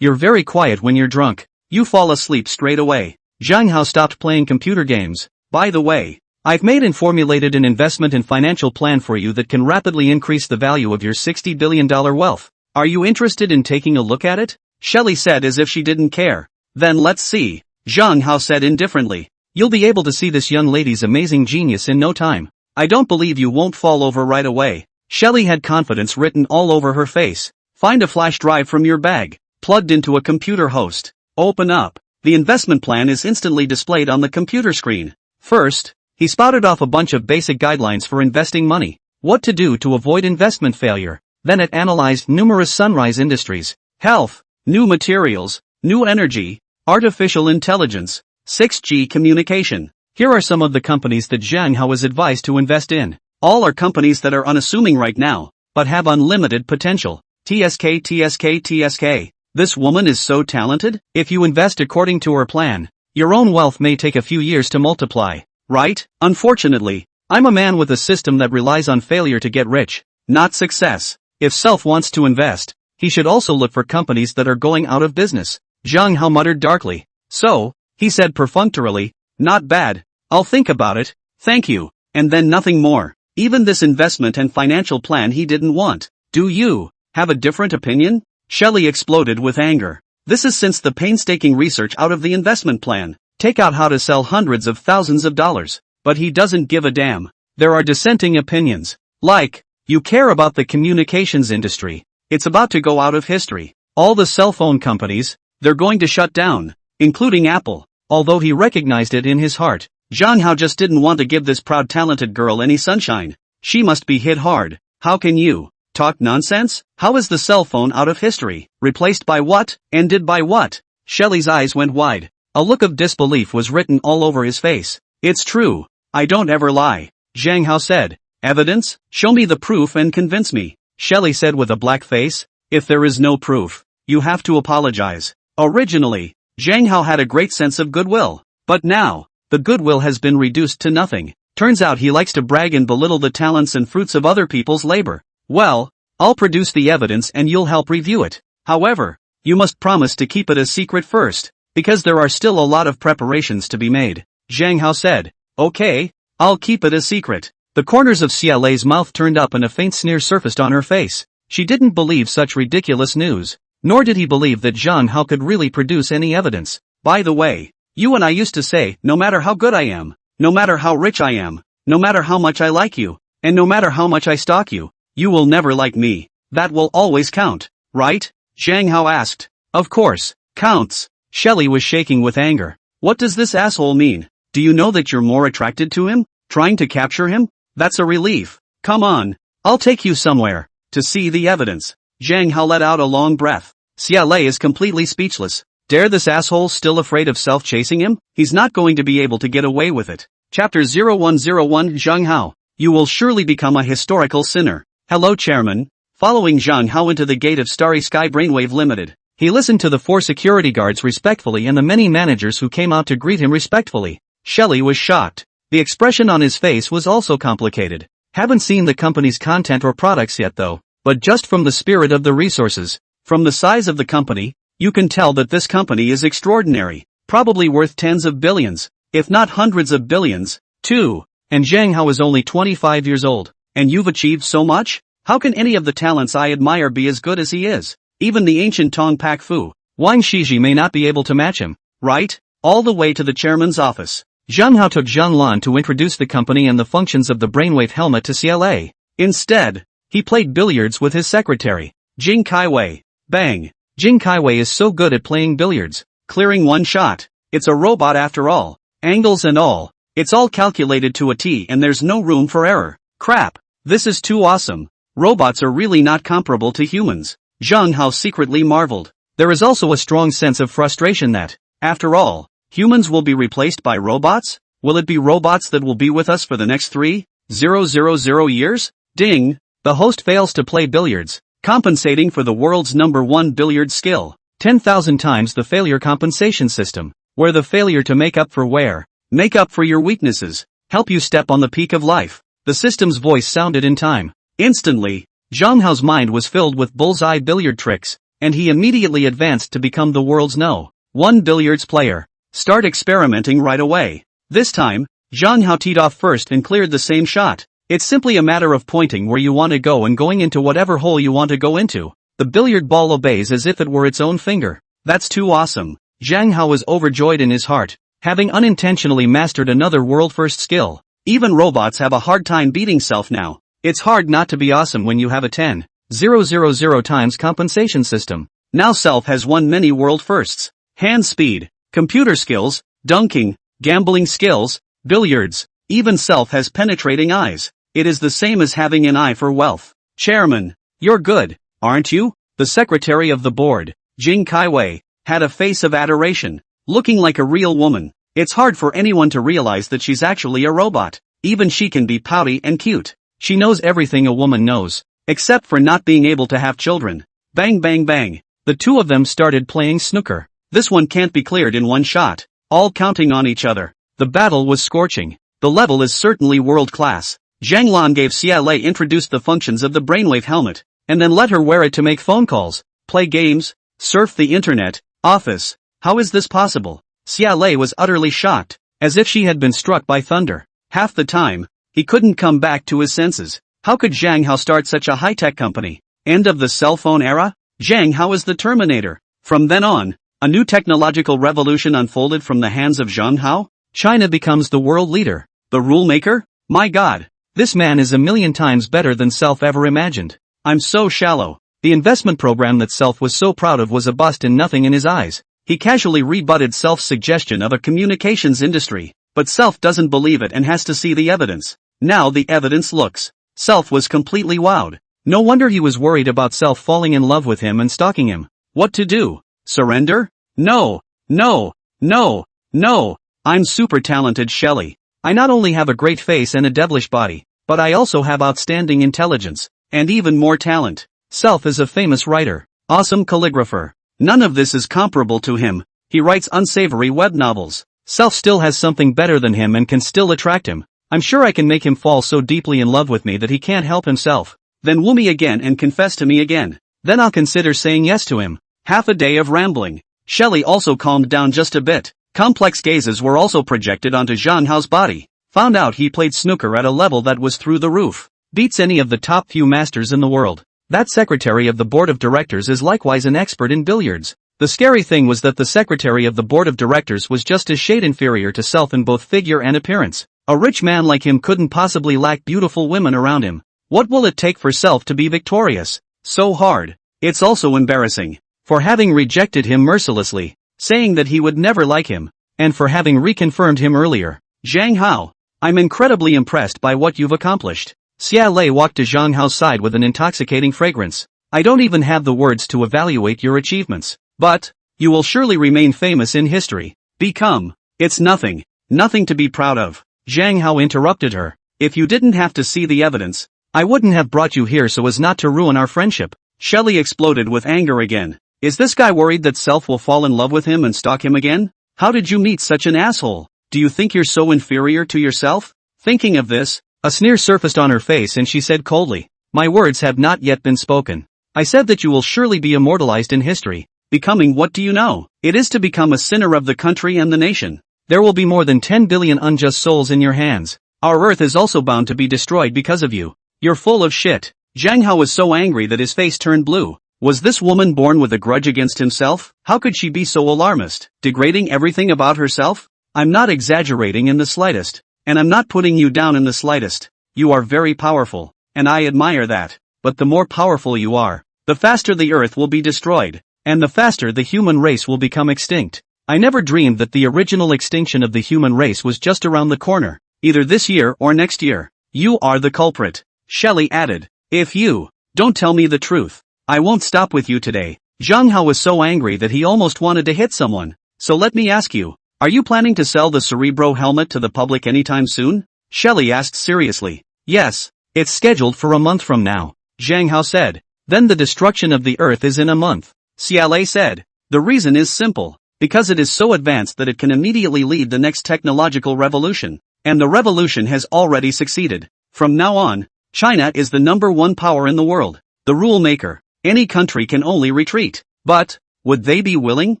you're very quiet when you're drunk. You fall asleep straight away. Zhang Hao stopped playing computer games. By the way, I've made and formulated an investment and financial plan for you that can rapidly increase the value of your $60 billion wealth. Are you interested in taking a look at it? Shelley said as if she didn't care. Then let's see. Zhang Hao said indifferently. You'll be able to see this young lady's amazing genius in no time. I don't believe you won't fall over right away. Shelley had confidence written all over her face. Find a flash drive from your bag, plugged into a computer host. Open up. The investment plan is instantly displayed on the computer screen. First, he spouted off a bunch of basic guidelines for investing money. What to do to avoid investment failure. Then it analyzed numerous sunrise industries. Health, new materials, new energy, artificial intelligence, 6G communication. Here are some of the companies that Zhang Hao is advised to invest in. All are companies that are unassuming right now, but have unlimited potential. TSK. This woman is so talented. If you invest according to her plan, your own wealth may take a few years to multiply, right? Unfortunately, I'm a man with a system that relies on failure to get rich, not success. If Self wants to invest, he should also look for companies that are going out of business. Zhang Hao muttered darkly. So, he said perfunctorily, not bad. I'll think about it, thank you. And then nothing more. Even this investment and financial plan he didn't want. Do you have a different opinion? Shelley exploded with anger. This is since the painstaking research out of the investment plan. Take out how to sell hundreds of thousands of dollars. But he doesn't give a damn. There are dissenting opinions. Like, you care about the communications industry. It's about to go out of history. All the cell phone companies, they're going to shut down, including Apple. Although he recognized it in his heart, Zhang Hao just didn't want to give this proud talented girl any sunshine. She must be hit hard. How can you talk nonsense? How is the cell phone out of history? Replaced by what? Ended by what? Shelley's eyes went wide. A look of disbelief was written all over his face. It's true. I don't ever lie. Zhang Hao said. Evidence? Show me the proof and convince me. Shelley said with a black face. If there is no proof, you have to apologize. Originally, Zhang Hao had a great sense of goodwill. But now, the goodwill has been reduced to nothing. Turns out he likes to brag and belittle the talents and fruits of other people's labor. Well, I'll produce the evidence and you'll help review it. However, you must promise to keep it a secret first, because there are still a lot of preparations to be made. Zhang Hao said. Okay, I'll keep it a secret. The corners of Xiaolei's mouth turned up and a faint sneer surfaced on her face. She didn't believe such ridiculous news. Nor did he believe that Zhang Hao could really produce any evidence. By the way, you and I used to say, no matter how good I am, no matter how rich I am, no matter how much I like you, and no matter how much I stalk you, you will never like me. That will always count, right? Zhang Hao asked. Of course, counts. Shelley was shaking with anger. What does this asshole mean? Do you know that you're more attracted to him? Trying to capture him? That's a relief. Come on. I'll take you somewhere. To see the evidence. Zhang Hao let out a long breath. Xiaolei is completely speechless. Dare this asshole still afraid of self-chasing him? He's not going to be able to get away with it. Chapter 0101 Zhang Hao. You will surely become a historical sinner. Hello Chairman. Following Zhang Hao into the gate of Starry Sky Brainwave Limited, he listened to the 4 security guards respectfully and the many managers who came out to greet him respectfully. Shelley was shocked. The expression on his face was also complicated. Haven't seen the company's content or products yet though, but just from the spirit of the resources, from the size of the company, you can tell that this company is extraordinary, probably worth tens of billions, if not hundreds of billions, too. And Zhang Hao is only 25 years old, and you've achieved so much? How can any of the talents I admire be as good as he is? Even the ancient Tong Pak Fu, Wang Shiji may not be able to match him, right? All the way to the chairman's office. Zhang Hao took Zhang Lan to introduce the company and the functions of the brainwave helmet to CLA. Instead, he played billiards with his secretary, Jing Kaiwei. Bang! Jing Kaiwei is so good at playing billiards, clearing one shot. It's a robot after all. Angles and all. It's all calculated to a T and there's no room for error. Crap! This is too awesome. Robots are really not comparable to humans. Zhang Hao secretly marveled. There is also a strong sense of frustration that, after all, humans will be replaced by robots? Will it be robots that will be with us for the next 3,000 years? Ding! The host fails to play billiards, compensating for the world's #1 billiard skill. 10,000 times the failure compensation system, where the failure to make up for your weaknesses, help you step on the peak of life. The system's voice sounded in time. Instantly, Zhang Hao's mind was filled with bullseye billiard tricks, and he immediately advanced to become the world's #1 billiards player. Start experimenting right away. This time, Zhang Hao teed off first and cleared the same shot. It's simply a matter of pointing where you want to go and going into whatever hole you want to go into. The billiard ball obeys as if it were its own finger. That's too awesome. Zhang Hao was overjoyed in his heart, having unintentionally mastered another world-first skill. Even robots have a hard time beating self now. It's hard not to be awesome when you have a 10,000 times compensation system. Now self has won many world firsts. Hand speed, computer skills, dunking, gambling skills, billiards, even self has penetrating eyes. It is the same as having an eye for wealth. Chairman, you're good, aren't you? The secretary of the board, Jing Kaiwei, had a face of adoration, looking like a real woman. It's hard for anyone to realize that she's actually a robot. Even she can be pouty and cute. She knows everything a woman knows, except for not being able to have children. Bang bang bang. The two of them started playing snooker. This one can't be cleared in one shot, all counting on each other. The battle was scorching. The level is certainly world class. Zhang Lan gave Xiaolei introduced the functions of the brainwave helmet, and then let her wear it to make phone calls, play games, surf the internet. Office. How is this possible? Xiaolei was utterly shocked, as if she had been struck by thunder. Half the time, he couldn't come back to his senses. How could Zhang Hao start such a high-tech company? End of the cell phone era? Zhang Hao is the Terminator. From then on, a new technological revolution unfolded from the hands of Zhang Hao. China becomes the world leader. The rule maker? My God. This man is a million times better than Self ever imagined. I'm so shallow. The investment program that Self was so proud of was a bust and nothing in his eyes. He casually rebutted Self's suggestion of a communications industry, but Self doesn't believe it and has to see the evidence. Now the evidence looks. Self was completely wowed. No wonder he was worried about Self falling in love with him and stalking him. What to do? Surrender? No, no, no, no. I'm super talented, Shelley. I not only have a great face and a devilish body, but I also have outstanding intelligence, and even more talent. Self is a famous writer, awesome calligrapher. None of this is comparable to him. He writes unsavory web novels. Self still has something better than him and can still attract him. I'm sure I can make him fall so deeply in love with me that he can't help himself. Then woo me again and confess to me again. Then I'll consider saying yes to him. Half a day of rambling. Shelley also calmed down just a bit. Complex gazes were also projected onto Zhang Hao's body. Found out he played snooker at a level that was through the roof. Beats any of the top few masters in the world. That secretary of the board of directors is likewise an expert in billiards. The scary thing was that the secretary of the board of directors was just a shade inferior to Self in both figure and appearance. A rich man like him couldn't possibly lack beautiful women around him. What will it take for Self to be victorious? So hard. It's also embarrassing. For having rejected him mercilessly, saying that he would never like him, and for having reconfirmed him earlier. Zhang Hao, I'm incredibly impressed by what you've accomplished. Xia Lei walked to Zhang Hao's side with an intoxicating fragrance. I don't even have the words to evaluate your achievements. But, you will surely remain famous in history. Become. It's nothing. Nothing to be proud of. Zhang Hao interrupted her. If you didn't have to see the evidence, I wouldn't have brought you here so as not to ruin our friendship. Shelley exploded with anger again. Is this guy worried that Self will fall in love with him and stalk him again? How did you meet such an asshole? Do you think you're so inferior to yourself? Thinking of this, a sneer surfaced on her face and she said coldly, my words have not yet been spoken. I said that you will surely be immortalized in history. Becoming what do you know? It is to become a sinner of the country and the nation. There will be more than 10 billion unjust souls in your hands. Our earth is also bound to be destroyed because of you. You're full of shit. Zhang Hao was so angry that his face turned blue. Was this woman born with a grudge against himself? How could she be so alarmist, degrading everything about herself? I'm not exaggerating in the slightest. And I'm not putting you down in the slightest. You are very powerful, and I admire that. But the more powerful you are, the faster the earth will be destroyed, and the faster the human race will become extinct. I never dreamed that the original extinction of the human race was just around the corner, either this year or next year. You are the culprit. Shelley added, if you don't tell me the truth, I won't stop with you today. Zhang Hao was so angry that he almost wanted to hit someone. So let me ask you, are you planning to sell the Cerebro helmet to the public anytime soon? Shelley asked seriously. Yes, it's scheduled for a month from now, Zhang Hao said. Then the destruction of the earth is in a month. Xiaolei said. The reason is simple. Because it is so advanced that it can immediately lead the next technological revolution. And the revolution has already succeeded. From now on, China is the #1 power in the world. The rule maker. Any country can only retreat. But, would they be willing,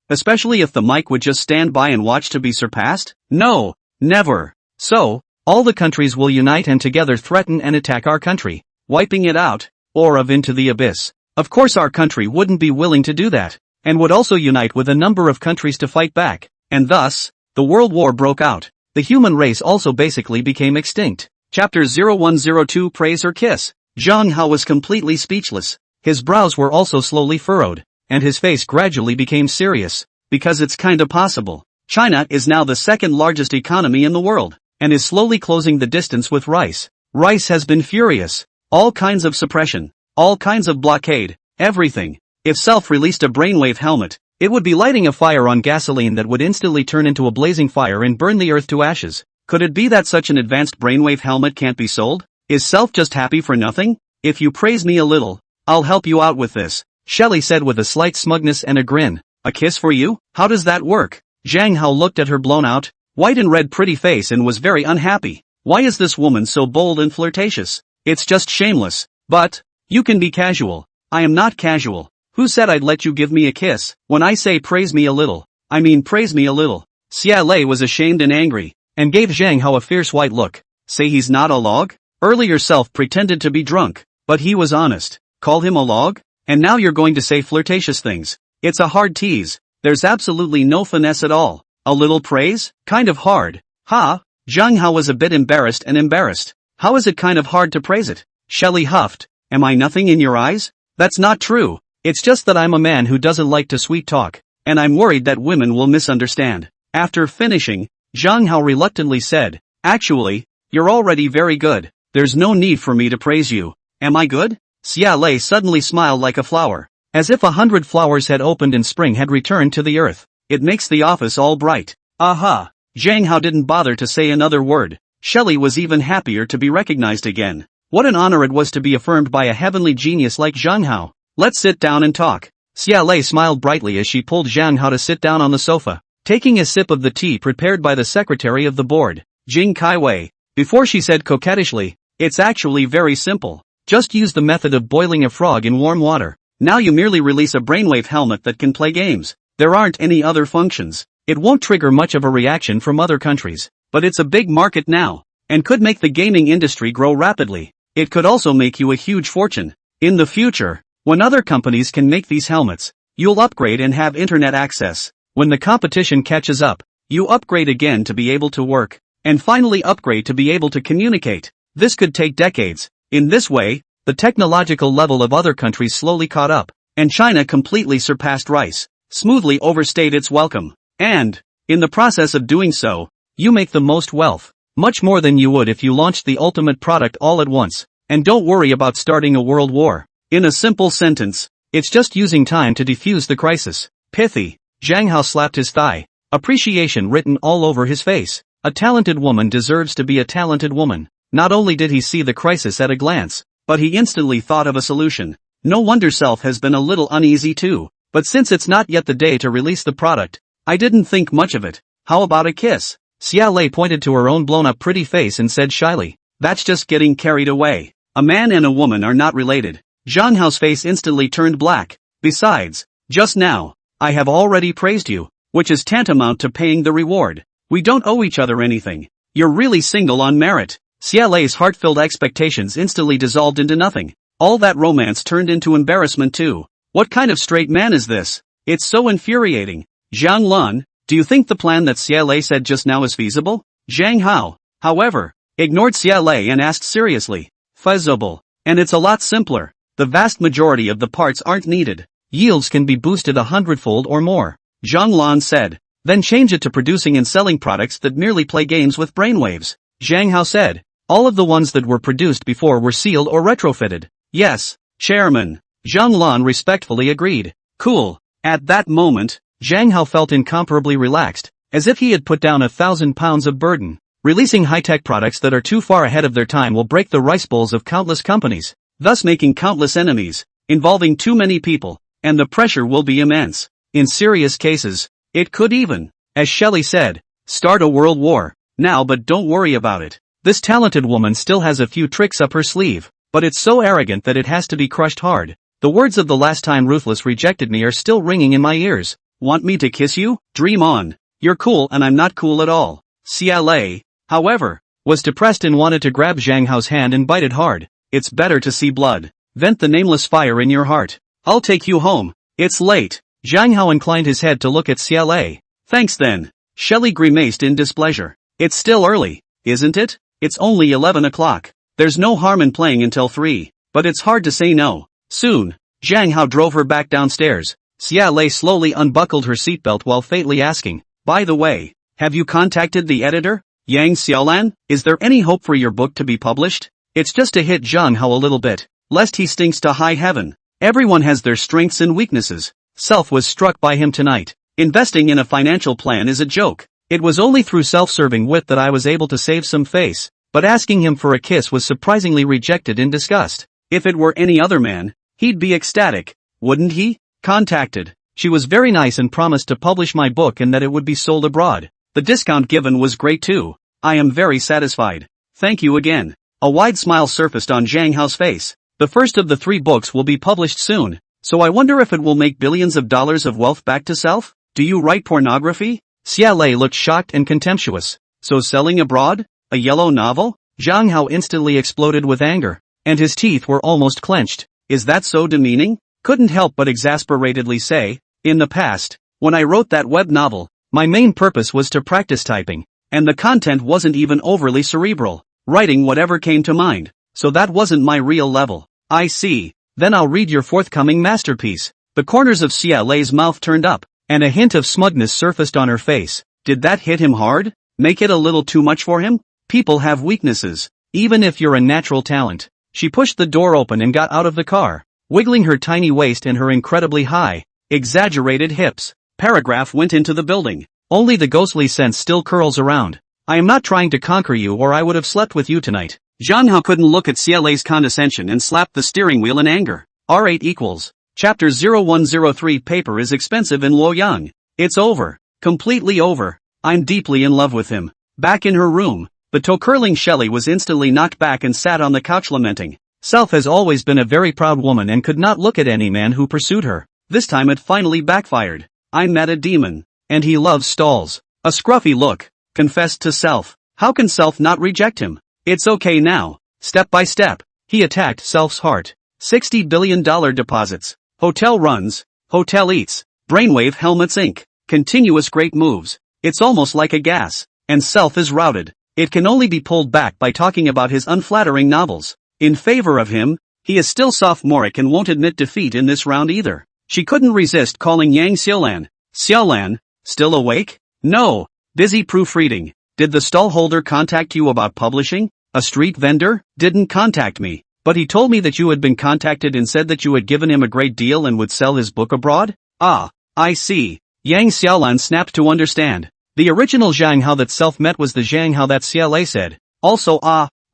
especially if the mic would just stand by and watch to be surpassed? No, never. So, all the countries will unite and together threaten and attack our country, wiping it out, or of into the abyss. Of course our country wouldn't be willing to do that, and would also unite with a number of countries to fight back, and thus, the World War broke out. The human race also basically became extinct. Chapter 0102 Praise or Kiss. Zhang Hao was completely speechless. His brows were also slowly furrowed, and his face gradually became serious, because it's kinda possible. China is now the second largest economy in the world, and is slowly closing the distance with rice. Rice has been furious. All kinds of suppression, all kinds of blockade, everything. If Self released a brainwave helmet, it would be lighting a fire on gasoline that would instantly turn into a blazing fire and burn the earth to ashes. Could it be that such an advanced brainwave helmet can't be sold? Is Self just happy for nothing? If you praise me a little, I'll help you out with this, Shelley said with a slight smugness and a grin. A kiss for you? How does that work? Zhang Hao looked at her blown out, white and red pretty face and was very unhappy. Why is this woman so bold and flirtatious? It's just shameless. But, you can be casual. I am not casual. Who said I'd let you give me a kiss? When I say praise me a little, I mean praise me a little. Xia Lei was ashamed and angry, and gave Zhang Hao a fierce white look. Say he's not a log? Earlier Self pretended to be drunk, but he was honest. Call him a log? And now you're going to say flirtatious things. It's a hard tease. There's absolutely no finesse at all. A little praise? Kind of hard. Ha? Zhang Hao was a bit embarrassed and embarrassed. How is it kind of hard to praise it? Shelley huffed. Am I nothing in your eyes? That's not true. It's just that I'm a man who doesn't like to sweet talk, and I'm worried that women will misunderstand. After finishing, Zhang Hao reluctantly said, actually, you're already very good. There's no need for me to praise you. Am I good? Xia Lei suddenly smiled like a flower. As if 100 flowers had opened and spring had returned to the earth. It makes the office all bright. Aha! Zhang Hao didn't bother to say another word. Shelley was even happier to be recognized again. What an honor it was to be affirmed by a heavenly genius like Zhang Hao. Let's sit down and talk. Xia Lei smiled brightly as she pulled Zhang Hao to sit down on the sofa, taking a sip of the tea prepared by the secretary of the board, Jing Kaiwei. Before she said coquettishly, "It's actually very simple. Just use the method of boiling a frog in warm water. Now you merely release a brainwave helmet that can play games. There aren't any other functions. It won't trigger much of a reaction from other countries, but it's a big market now, and could make the gaming industry grow rapidly. It could also make you a huge fortune. In the future, when other companies can make these helmets, you'll upgrade and have internet access. When the competition catches up, you upgrade again to be able to work, and finally upgrade to be able to communicate. This could take decades. In this way, the technological level of other countries slowly caught up, and China completely surpassed Rice, smoothly overstayed its welcome. And, in the process of doing so, you make the most wealth, much more than you would if you launched the ultimate product all at once, and don't worry about starting a world war. In a simple sentence, it's just using time to defuse the crisis. Pithy. Zhang Hao slapped his thigh, appreciation written all over his face. A talented woman deserves to be a talented woman. Not only did he see the crisis at a glance, but he instantly thought of a solution. No wonder Self has been a little uneasy too, but since it's not yet the day to release the product, I didn't think much of it. How about a kiss? Xia Lei pointed to her own blown up pretty face and said shyly, "That's just getting carried away. A man and a woman are not related." Zhang Hao's face instantly turned black. Besides, just now, I have already praised you, which is tantamount to paying the reward. We don't owe each other anything. You're really single on merit. Xia Lei's heart-filled expectations instantly dissolved into nothing. All that romance turned into embarrassment too. What kind of straight man is this? It's so infuriating. Zhang Lun, do you think the plan that Xia Lei said just now is feasible? Zhang Hao, however, ignored Xia Lei and asked seriously. Feasible. And it's a lot simpler. The vast majority of the parts aren't needed. Yields can be boosted 100-fold or more. Zhang Lan said. Then change it to producing and selling products that merely play games with brainwaves. Zhang Hao said. All of the ones that were produced before were sealed or retrofitted. Yes, Chairman. Zhang Lan respectfully agreed. Cool. At that moment, Zhang Hao felt incomparably relaxed, as if he had put down 1,000 pounds of burden. Releasing high-tech products that are too far ahead of their time will break the rice bowls of countless companies, thus making countless enemies, involving too many people, and the pressure will be immense. In serious cases, it could even, as Shelley said, start a world war. Now, but don't worry about it. This talented woman still has a few tricks up her sleeve, but it's so arrogant that it has to be crushed hard. The words of the last time Ruthless rejected me are still ringing in my ears. Want me to kiss you? Dream on. You're cool and I'm not cool at all. Xia Lei, however, was depressed and wanted to grab Zhang Hao's hand and bite it hard. It's better to see blood. Vent the nameless fire in your heart. I'll take you home. It's late. Zhang Hao inclined his head to look at Xia Lei. Thanks then. Shelley grimaced in displeasure. It's still early, isn't it? It's only 11 o'clock. There's no harm in playing until 3, but it's hard to say no. Soon, Zhang Hao drove her back downstairs. Xia Lei slowly unbuckled her seatbelt while faintly asking, by the way, have you contacted the editor? Yang Xiaolan, is there any hope for your book to be published? It's just to hit Zhang Hao a little bit, lest he stinks to high heaven. Everyone has their strengths and weaknesses. Self was struck by him tonight. Investing in a financial plan is a joke. It was only through self-serving wit that I was able to save some face, but asking him for a kiss was surprisingly rejected in disgust. If it were any other man, he'd be ecstatic, wouldn't he? Contacted. She was very nice and promised to publish my book and that it would be sold abroad. The discount given was great too. I am very satisfied. Thank you again. A wide smile surfaced on Zhang Hao's face. The first of the 3 books will be published soon, so I wonder if it will make billions of dollars of wealth back to Self? Do you write pornography? Xia Lei looked shocked and contemptuous. So selling abroad? A yellow novel? Zhang Hao instantly exploded with anger, and his teeth were almost clenched. Is that so demeaning? Couldn't help but exasperatedly say, in the past, when I wrote that web novel, my main purpose was to practice typing, and the content wasn't even overly cerebral, writing whatever came to mind, so that wasn't my real level. I see. Then I'll read your forthcoming masterpiece. The corners of Xia Lei's mouth turned up, and a hint of smugness surfaced on her face. Did that hit him hard? Make it a little too much for him? People have weaknesses, even if you're a natural talent. She pushed the door open and got out of the car, wiggling her tiny waist and her incredibly high, exaggerated hips. Paragraph went into the building. Only the ghostly scent still curls around. I am not trying to conquer you, or I would have slept with you tonight. Zhang Hao couldn't look at CLA's condescension and slapped the steering wheel in anger. R8 equals. Chapter 0103. Paper is expensive in Luoyang. It's over. Completely over. I'm deeply in love with him. Back in her room, the toe-curling Shelley was instantly knocked back and sat on the couch lamenting. Self has always been a very proud woman and could not look at any man who pursued her. This time it finally backfired. I met a demon. And he loves stalls. A scruffy look. Confessed to Self. How can Self not reject him? It's okay now. Step by step, he attacked Self's heart. $60 billion deposits. Hotel runs. Hotel eats. Brainwave helmets Inc. Continuous great moves. It's almost like a gas. And Self is routed. It can only be pulled back by talking about his unflattering novels. In favor of him, he is still sophomoric and won't admit defeat in this round either. She couldn't resist calling Yang Xiaolan. Xiaolan, still awake? No. Busy proofreading. Did the stallholder contact you about publishing? A street vendor? Didn't contact me. But he told me that you had been contacted and said that you had given him a great deal and would sell his book abroad? Ah, I see. Yang Xiaolan snapped to understand. The original Zhang Hao that Self met was the Zhang Hao that CLA said. Also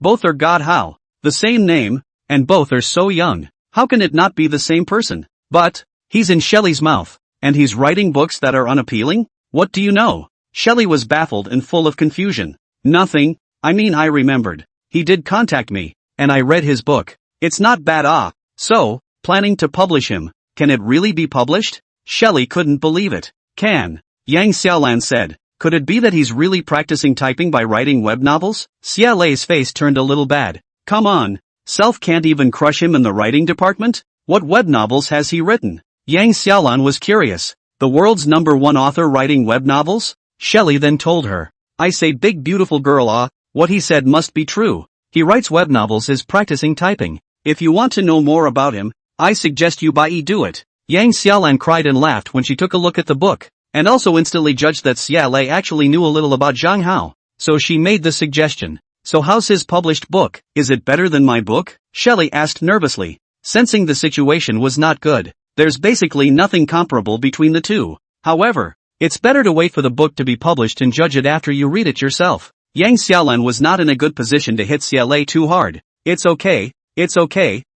both are God Hao. The same name, and both are so young. How can it not be the same person? But, he's in Shelley's mouth, and he's writing books that are unappealing? What do you know? Shelley was baffled and full of confusion. Nothing, I remembered. He did contact me, and I read his book. It's not bad so, planning to publish him. Can it really be published? Shelley couldn't believe it. Can. Yang Xiaolan said. Could it be that he's really practicing typing by writing web novels? CLA's face turned a little bad. Come on. Self can't even crush him in the writing department? What web novels has he written? Yang Xiaolan was curious. The world's #1 author writing web novels? Shelley then told her. I say big beautiful girl what he said must be true. He writes web novels is practicing typing. If you want to know more about him, I suggest you do it. Yang Xiaolan cried and laughed when she took a look at the book, and also instantly judged that CLA actually knew a little about Zhang Hao. So she made the suggestion. So how's his published book? Is it better than my book? Shelley asked nervously. Sensing the situation was not good. There's basically nothing comparable between the two. However, it's better to wait for the book to be published and judge it after you read it yourself. Yang Xiaolan was not in a good position to hit CLA too hard. It's okay.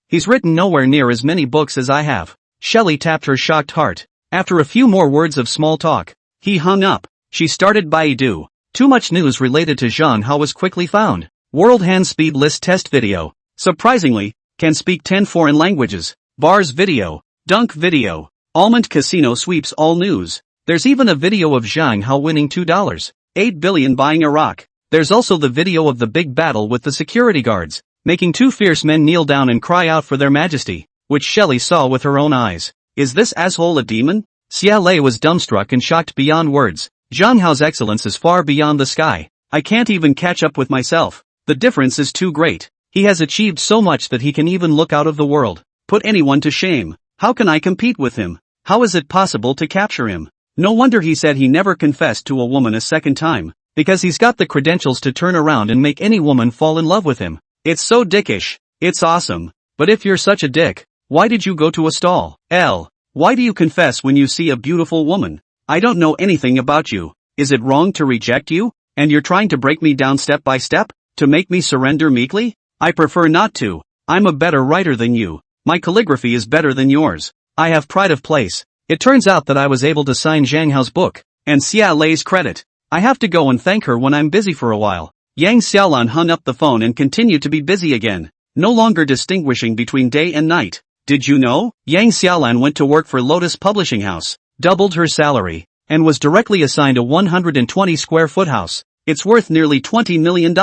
He's written nowhere near as many books as I have. Shelley tapped her shocked heart. After a few more words of small talk, he hung up. She started Baidu. Too much news related to Zhang Hao was quickly found. World Hand Speed List Test Video. Surprisingly, can speak 10 foreign languages. Bars Video. Dunk Video. Almond Casino sweeps all news. There's even a video of Zhang Hao winning $2.8 billion buying Iraq. There's also the video of the big battle with the security guards, making two fierce men kneel down and cry out for their majesty, which Shelley saw with her own eyes. Is this asshole a demon? CLA was dumbstruck and shocked beyond words. Zhang Hao's excellence is far beyond the sky. I can't even catch up with myself. The difference is too great. He has achieved so much that he can even look out of the world. Put anyone to shame. How can I compete with him? How is it possible to capture him? No wonder he said he never confessed to a woman a second time. Because he's got the credentials to turn around and make any woman fall in love with him. It's so dickish. It's awesome. But if you're such a dick, why did you go to a stall? Why do you confess when you see a beautiful woman? I don't know anything about you. Is it wrong to reject you? And you're trying to break me down step by step? To make me surrender meekly? I prefer not to. I'm a better writer than you. My calligraphy is better than yours. I have pride of place. It turns out that I was able to sign Zhang Hao's book, and Xia Lei's credit. I have to go and thank her when I'm busy for a while. Yang Xiaolan hung up the phone and continued to be busy again, no longer distinguishing between day and night. Did you know? Yang Xiaolan went to work for Lotus Publishing House, doubled her salary, and was directly assigned a 120 square foot house. It's worth nearly $20 million.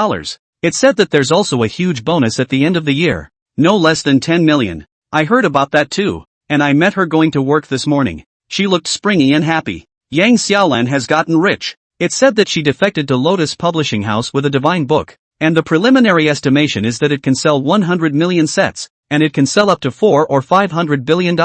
It said that there's also a huge bonus at the end of the year. No less than 10 million. I heard about that too, and I met her going to work this morning. She looked springy and happy. Yang Xiaolan has gotten rich. It said that she defected to Lotus Publishing House with a divine book, and the preliminary estimation is that it can sell 100 million sets, and it can sell up to $400 or $500 billion.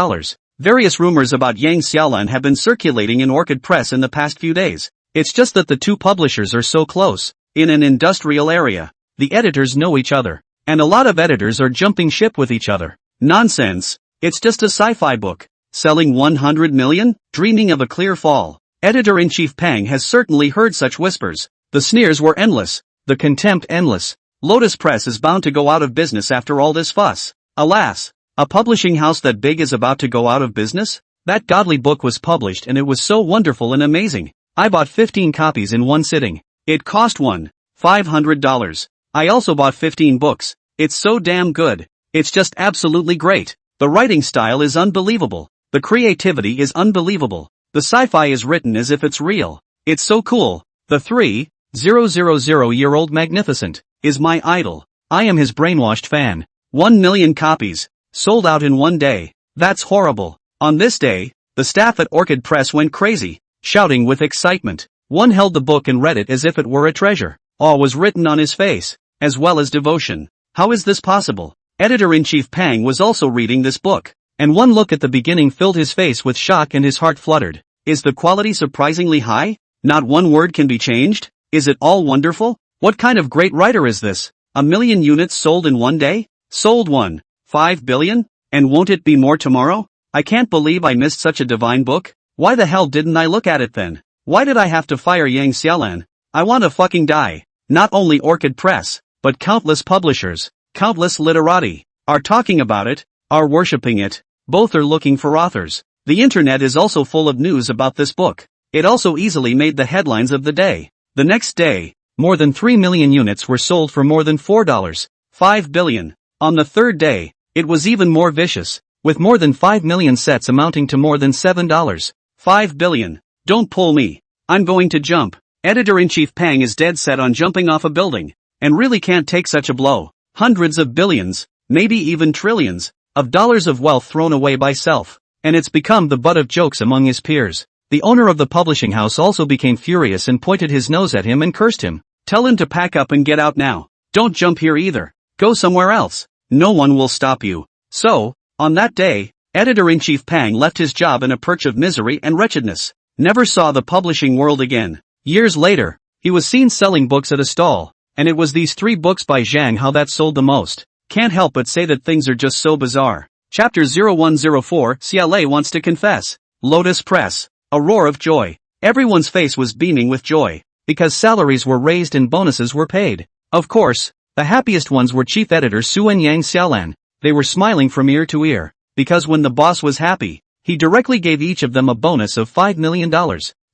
Various rumors about Yang Xiaolan have been circulating in Orchid Press in the past few days. It's just that the two publishers are so close, in an industrial area. The editors know each other. And a lot of editors are jumping ship with each other. Nonsense. It's just a sci-fi book. Selling 100 million? Dreaming of a clear fall. Editor-in-chief Pang has certainly heard such whispers. The sneers were endless. The contempt endless. Lotus Press is bound to go out of business after all this fuss. Alas. A publishing house that big is about to go out of business? That godly book was published and it was so wonderful and amazing. I bought 15 copies in one sitting. It cost $500. I also bought 15 books. It's so damn good. It's just absolutely great. The writing style is unbelievable. The creativity is unbelievable. The sci-fi is written as if it's real. It's so cool. The 3,000-year-old Magnificent is my idol. I am his brainwashed fan. 1 million copies. Sold out in one day. That's horrible. On this day, the staff at Orchid Press went crazy, shouting with excitement. One held the book and read it as if it were a treasure. Awe was written on his face, as well as devotion. How is this possible? Editor-in-chief Pang was also reading this book, and one look at the beginning filled his face with shock and his heart fluttered. Is the quality surprisingly high? Not one word can be changed? Is it all wonderful? What kind of great writer is this? 1 million units sold in one day? Sold 1.5 billion? And won't it be more tomorrow? I can't believe I missed such a divine book. Why the hell didn't I look at it then? Why did I have to fire Yang Xiaolan? I want to fucking die. Not only Orchid Press, but countless publishers, countless literati, are talking about it, are worshipping it. Both are looking for authors. The internet is also full of news about this book. It also easily made the headlines of the day. The next day, more than 3 million units were sold for more than $4.5 billion. On the third day, it was even more vicious, with more than 5 million sets amounting to more than $7.5 billion. Don't pull me. I'm going to jump. Editor-in-chief Pang is dead set on jumping off a building, and really can't take such a blow. Hundreds of billions, maybe even trillions, of dollars of wealth thrown away by self, and it's become the butt of jokes among his peers. The owner of the publishing house also became furious and pointed his nose at him and cursed him. Tell him to pack up and get out now. Don't jump here either. Go somewhere else. No one will stop you. So, on that day, Editor-in-chief Pang left his job in a perch of misery and wretchedness. Never saw the publishing world again. Years later, he was seen selling books at a stall, and it was these 3 books by Zhang Hao that sold the most. Can't help but say that things are just so bizarre. Chapter 0104, CLA wants to confess. Lotus Press. A roar of joy. Everyone's face was beaming with joy, because salaries were raised and bonuses were paid. Of course, the happiest ones were chief editor Su and Yang Xiaolan. They were smiling from ear to ear, because when the boss was happy, he directly gave each of them a bonus of $5 million.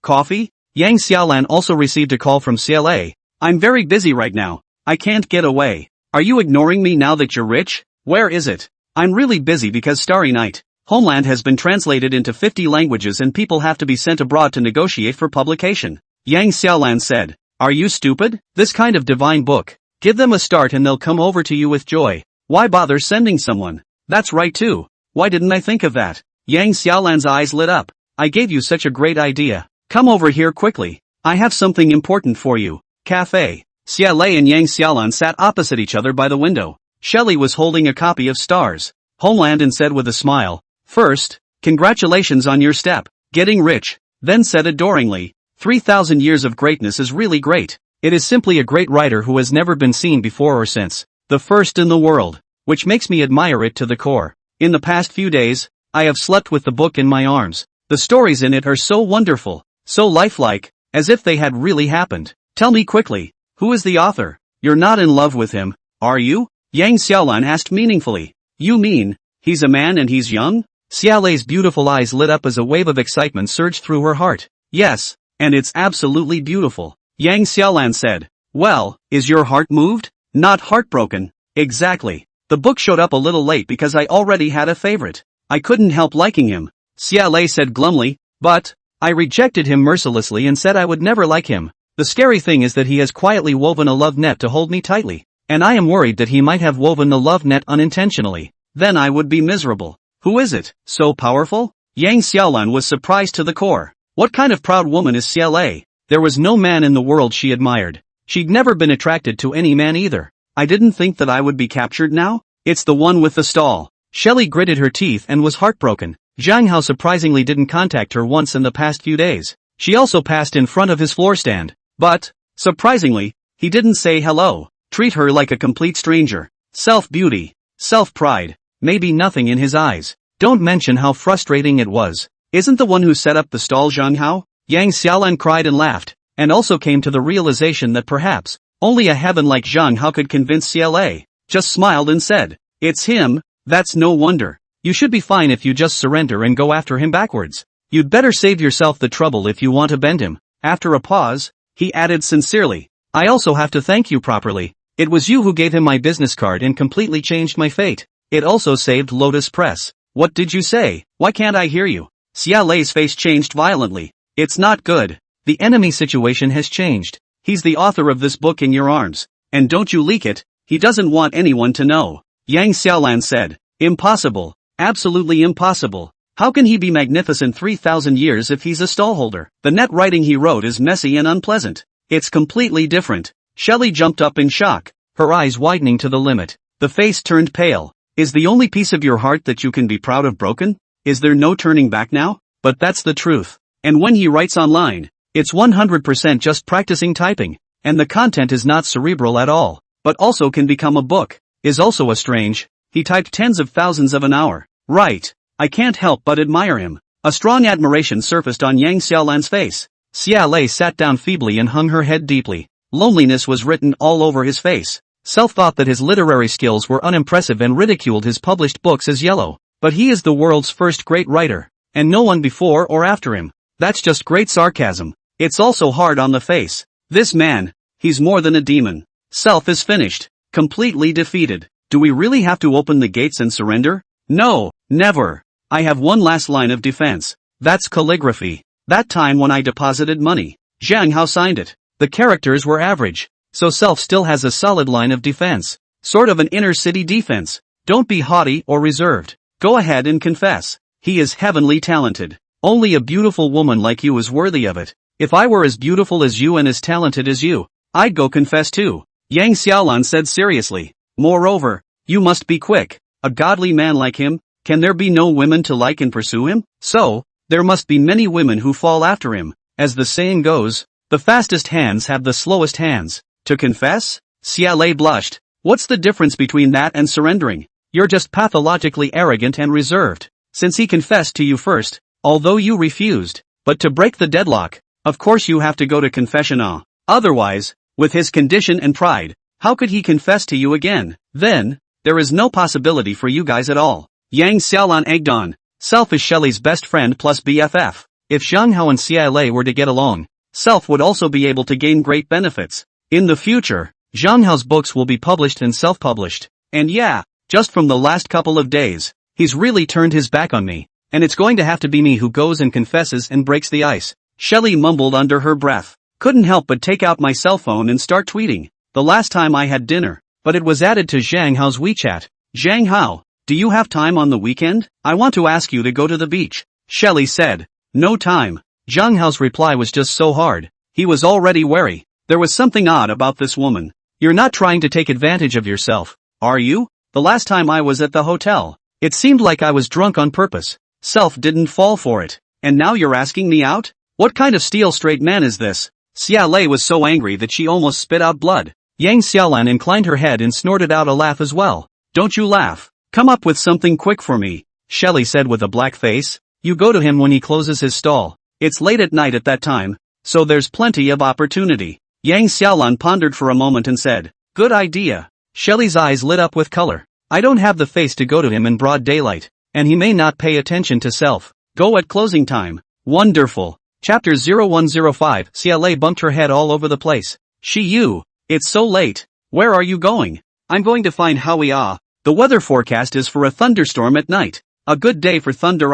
Coffee? Yang Xiaolan also received a call from CLA. I'm very busy right now. I can't get away. Are you ignoring me now that you're rich? Where is it? I'm really busy because Starry Night, Homeland has been translated into 50 languages and people have to be sent abroad to negotiate for publication. Yang Xiaolan said, are you stupid? This kind of divine book. Give them a start and they'll come over to you with joy. Why bother sending someone? That's right too. Why didn't I think of that? Yang Xiaolan's eyes lit up. I gave you such a great idea. Come over here quickly. I have something important for you. Cafe. CLA and Yang Xiaolan sat opposite each other by the window. Shelley was holding a copy of Stars, Homeland and said with a smile, first, congratulations on your step, getting rich, then said adoringly, 3,000 years of greatness is really great. It is simply a great writer who has never been seen before or since, the first in the world, which makes me admire it to the core. In the past few days, I have slept with the book in my arms. The stories in it are so wonderful, so lifelike, as if they had really happened. Tell me quickly, who is the author? You're not in love with him, are you? Yang Xiaolan asked meaningfully. You mean, he's a man and he's young? Xiaolei's beautiful eyes lit up as a wave of excitement surged through her heart. Yes, and it's absolutely beautiful. Yang Xiaolan said. Well, is your heart moved? Not heartbroken. Exactly. The book showed up a little late because I already had a favorite. I couldn't help liking him. Xiaolei said glumly, but I rejected him mercilessly and said I would never like him. The scary thing is that he has quietly woven a love net to hold me tightly, and I am worried that he might have woven the love net unintentionally. Then I would be miserable. Who is it? So powerful? Yang Xiaolan was surprised to the core. What kind of proud woman is CLA? There was no man in the world she admired. She'd never been attracted to any man either. I didn't think that I would be captured now? It's the one with the stall. Shelley gritted her teeth and was heartbroken. Zhang Hao surprisingly didn't contact her once in the past few days. She also passed in front of his floor stand. But, surprisingly, he didn't say hello, treat her like a complete stranger. Self-beauty, self-pride, maybe nothing in his eyes. Don't mention how frustrating it was. Isn't the one who set up the stall Zhang Hao? Yang Xiaolan cried and laughed, and also came to the realization that perhaps only a heaven like Zhang Hao could convince CLA. Just smiled and said, "It's him, that's no wonder. You should be fine if you just surrender and go after him backwards. You'd better save yourself the trouble if you want to bend him." After a pause, he added sincerely, "I also have to thank you properly. It was you who gave him my business card and completely changed my fate. It also saved Lotus Press." "What did you say? Why can't I hear you?" Xia Lei's face changed violently. "It's not good. The enemy situation has changed. He's the author of this book in your arms. And don't you leak it, he doesn't want anyone to know." Yang Xiaolan said, "Impossible. Absolutely impossible. How can he be magnificent 3,000 years if he's a stallholder? The net writing he wrote is messy and unpleasant. It's completely different." Shelley jumped up in shock, her eyes widening to the limit. The face turned pale. "Is the only piece of your heart that you can be proud of broken? Is there no turning back now?" But that's the truth. And when he writes online, it's 100% just practicing typing, and the content is not cerebral at all, but also can become a book. Is also a strange. He typed tens of thousands of an hour. Right. I can't help but admire him. A strong admiration surfaced on Yang Xiaolan's face. Xia Lei sat down feebly and hung her head deeply. Loneliness was written all over his face. Self thought that his literary skills were unimpressive and ridiculed his published books as yellow. But he is the world's first great writer, and no one before or after him. That's just great sarcasm. It's also hard on the face. This man, he's more than a demon. Self is finished. Completely defeated. Do we really have to open the gates and surrender? No, never. I have one last line of defense. That's calligraphy. That time when I deposited money, Zhang Hao signed it. The characters were average, so Self still has a solid line of defense. Sort of an inner city defense. Don't be haughty or reserved. Go ahead and confess. He is heavenly talented. Only a beautiful woman like you is worthy of it. If I were as beautiful as you and as talented as you, I'd go confess too," Yang Xiaolan said seriously. "Moreover, you must be quick. A godly man like him, can there be no women to like and pursue him? So, there must be many women who fall after him. As the saying goes, the fastest hands have the slowest hands. To confess?" Xia Lei blushed. "What's the difference between that and surrendering? You're just pathologically arrogant and reserved. Since he confessed to you first, although you refused, but to break the deadlock, of course you have to go to confession. Otherwise, with his condition and pride, how could he confess to you again? Then, there is no possibility for you guys at all." Yang Xiaolan egged on. Self is Shelley's best friend plus BFF. If Zhang Hao and Xia Lei were to get along, Self would also be able to gain great benefits. In the future, Zhang Hao's books will be published and self-published. And yeah, just from the last couple of days, he's really turned his back on me. And it's going to have to be me who goes and confesses and breaks the ice. Shelley mumbled under her breath. "Couldn't help but take out my cell phone and start tweeting. The last time I had dinner, but it was added to Zhang Hao's WeChat. Zhang Hao, do you have time on the weekend? I want to ask you to go to the beach." Shelley said. "No time." Zhang Hao's reply was just so hard. He was already wary. There was something odd about this woman. "You're not trying to take advantage of yourself, are you? The last time I was at the hotel, it seemed like I was drunk on purpose. Self didn't fall for it. And now you're asking me out? What kind of steel straight man is this?" Xia Lei was so angry that she almost spit out blood. Yang Xiaolan inclined her head and snorted out a laugh as well. "Don't you laugh. Come up with something quick for me," Shelley said with a black face. "You go to him when he closes his stall. It's late at night at that time, so there's plenty of opportunity." Yang Xiaolan pondered for a moment and said, "Good idea." Shelley's eyes lit up with color. "I don't have the face to go to him in broad daylight, and he may not pay attention to Self. Go at closing time." Wonderful. Chapter 0105. Xia Lei bumped her head all over the place. "You, it's so late. Where are you going?" "I'm going to find Howie. The weather forecast is for a thunderstorm at night. A good day for thunder.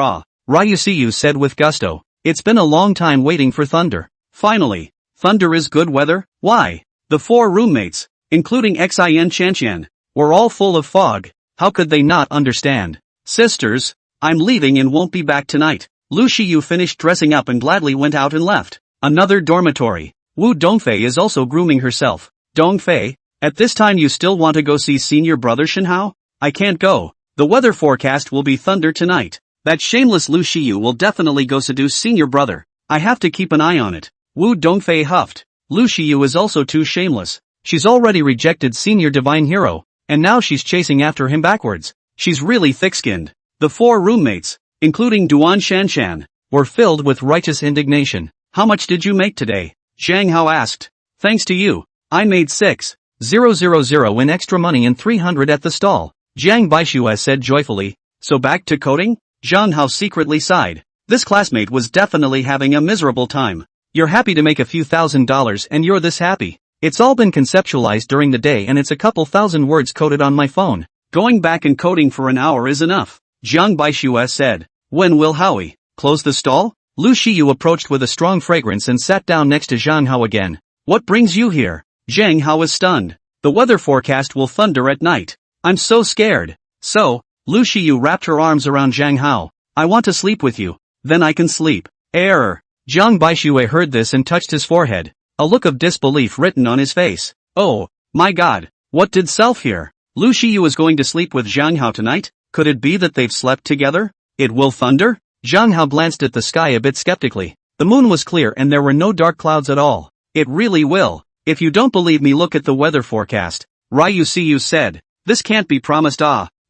Ryusiyu said with gusto. "It's been a long time waiting for thunder. Finally, thunder is good weather." "Why?" The four roommates, including Xin Chanqian, were all full of fog. How could they not understand? "Sisters, I'm leaving and won't be back tonight." Lu Shiyu finished dressing up and gladly went out and left. Another dormitory. Wu Dongfei is also grooming herself. "Dongfei, at this time you still want to go see senior brother Shenhao?" "I can't go. The weather forecast will be thunder tonight. That shameless Lu Shiyu will definitely go seduce senior brother. I have to keep an eye on it." Wu Dongfei huffed. Lu Shiyu is also too shameless. She's already rejected senior divine hero. and now she's chasing after him backwards. She's really thick-skinned. The 4 roommates, including Duan Shanshan, were filled with righteous indignation. How much did you make today? Zhang Hao asked. Thanks to you, I made 6,000 in extra money and 300 at the stall. Jiang Baishue said joyfully. So back to coding? Zhang Hao secretly sighed. This classmate was definitely having a miserable time. You're happy to make a few $1,000s and you're this happy. It's all been conceptualized during the day and it's a couple thousand words coded on my phone. Going back and coding for an hour is enough. Jiang Baishue said. When will Howie close the stall? Lu Shiyu approached with a strong fragrance and sat down next to Zhang Hao again. What brings you here? Zhang Hao was stunned. The weather forecast will thunder at night. I'm so scared. So, Lu Shiyu wrapped her arms around Zhang Hao. I want to sleep with you. Then I can sleep. Error. Jiang Baishue heard this and touched his forehead. A look of disbelief written on his face. Oh, my god. What did self hear? Lu Shiyu is going to sleep with Zhang Hao tonight? Could it be that they've slept together? It will thunder? Zhang Hao glanced at the sky a bit skeptically. The moon was clear and there were no dark clouds at all. It really will. If you don't believe me, look at the weather forecast. Ryu Siyu said. This can't be promised.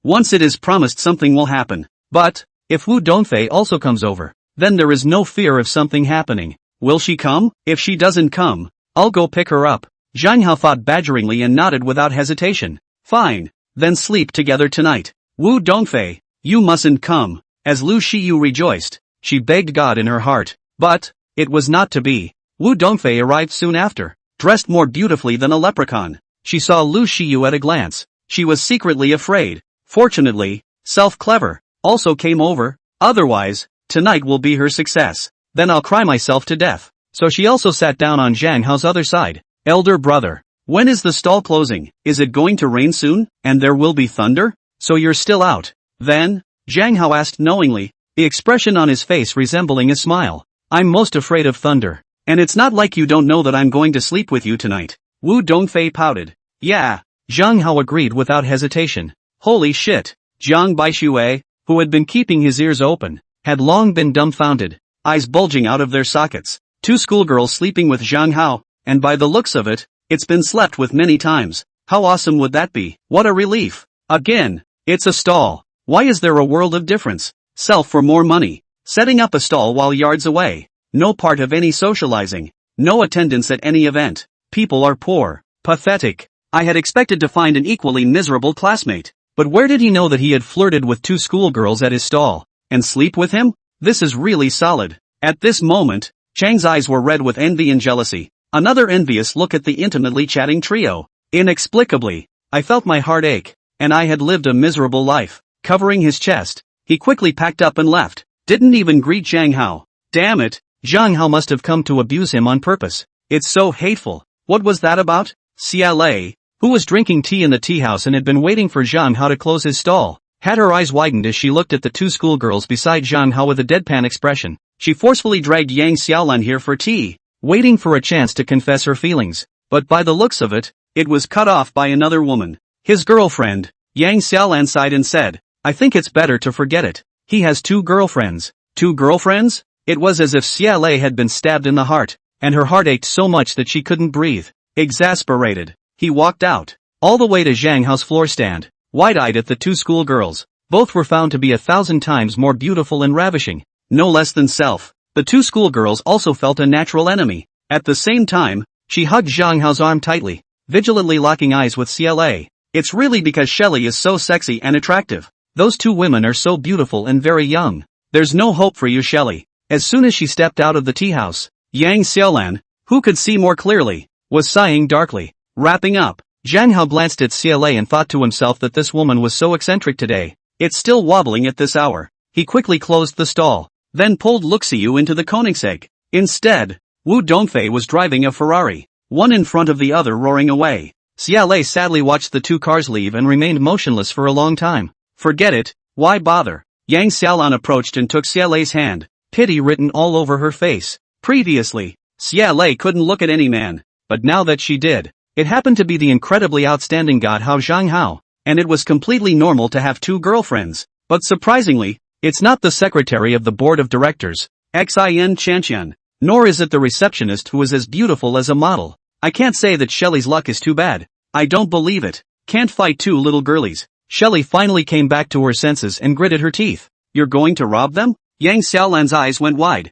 Once it is promised, something will happen. But, if Wu Dongfei also comes over, then there is no fear of something happening. Will she come? If she doesn't come, I'll go pick her up. Zhang Hao thought badgeringly and nodded without hesitation. Fine. Then sleep together tonight. Wu Dongfei, you mustn't come. As Lu Shiyu rejoiced, she begged God in her heart. But, it was not to be. Wu Dongfei arrived soon after, dressed more beautifully than a leprechaun. She saw Lu Shiyu at a glance. She was secretly afraid. Fortunately, Self-Clever also came over. Otherwise, tonight will be her success. Then I'll cry myself to death. So she also sat down on Zhang Hao's other side. Elder brother, when is the stall closing? Is it going to rain soon, and there will be thunder? So you're still out. Then, Zhang Hao asked knowingly, the expression on his face resembling a smile. I'm most afraid of thunder. And it's not like you don't know that I'm going to sleep with you tonight. Wu Dongfei pouted. Yeah. Zhang Hao agreed without hesitation. Holy shit. Jiang Baishue, who had been keeping his ears open, had long been dumbfounded, eyes bulging out of their sockets. 2 schoolgirls sleeping with Zhang Hao, and by the looks of it, it's been slept with many times. How awesome would that be? What a relief. Again, it's a stall. Why is there a world of difference? Self for more money. Setting up a stall while yards away. No part of any socializing. No attendance at any event. People are poor. Pathetic. I had expected to find an equally miserable classmate. But where did he know that he had flirted with 2 schoolgirls at his stall? And sleep with him? This is really solid. At this moment, Chang's eyes were red with envy and jealousy. Another envious look at the intimately chatting trio. Inexplicably, I felt my heart ache. And I had lived a miserable life. Covering his chest, he quickly packed up and left. Didn't even greet Zhang Hao. Damn it, Zhang Hao must have come to abuse him on purpose. It's so hateful. What was that about? CLA, who was drinking tea in the tea house and had been waiting for Zhang Hao to close his stall, had her eyes widened as she looked at the 2 schoolgirls beside Zhang Hao with a deadpan expression. She forcefully dragged Yang Xiaolan here for tea, waiting for a chance to confess her feelings. But by the looks of it, it was cut off by another woman. His girlfriend. Yang Xiaolan sighed and said, I think it's better to forget it. He has 2 girlfriends. 2 girlfriends? It was as if CLA had been stabbed in the heart, and her heart ached so much that she couldn't breathe. Exasperated, he walked out, all the way to Zhang Hao's floor stand, wide-eyed at the 2 schoolgirls. Both were found to be 1,000 times more beautiful and ravishing, no less than self. The 2 schoolgirls also felt a natural enemy. At the same time, she hugged Zhang Hao's arm tightly, vigilantly locking eyes with CLA. It's really because Shelley is so sexy and attractive. Those 2 women are so beautiful and very young. There's no hope for you, Shelley. As soon as she stepped out of the tea house, Yang Xiaolan, who could see more clearly, was sighing darkly. Wrapping up, Zhang Hao glanced at CLA and thought to himself that this woman was so eccentric today. It's still wobbling at this hour. He quickly closed the stall, then pulled Luxiu into the Koenigsegg. Instead, Wu Dongfei was driving a Ferrari, one in front of the other roaring away. CLA sadly watched the 2 cars leave and remained motionless for a long time. Forget it, why bother? Yang Xiaolan approached and took CLA's hand, pity written all over her face. Previously, CLA couldn't look at any man, but now that she did, it happened to be the incredibly outstanding God Hao Zhang Hao, and it was completely normal to have 2 girlfriends. But surprisingly, it's not the secretary of the board of directors, Xin Chanqian, nor is it the receptionist who is as beautiful as a model. I can't say that Shelley's luck is too bad. I don't believe it. Can't fight two little girlies. Shelley finally came back to her senses and gritted her teeth. You're going to rob them? Yang Xiaolan's eyes went wide.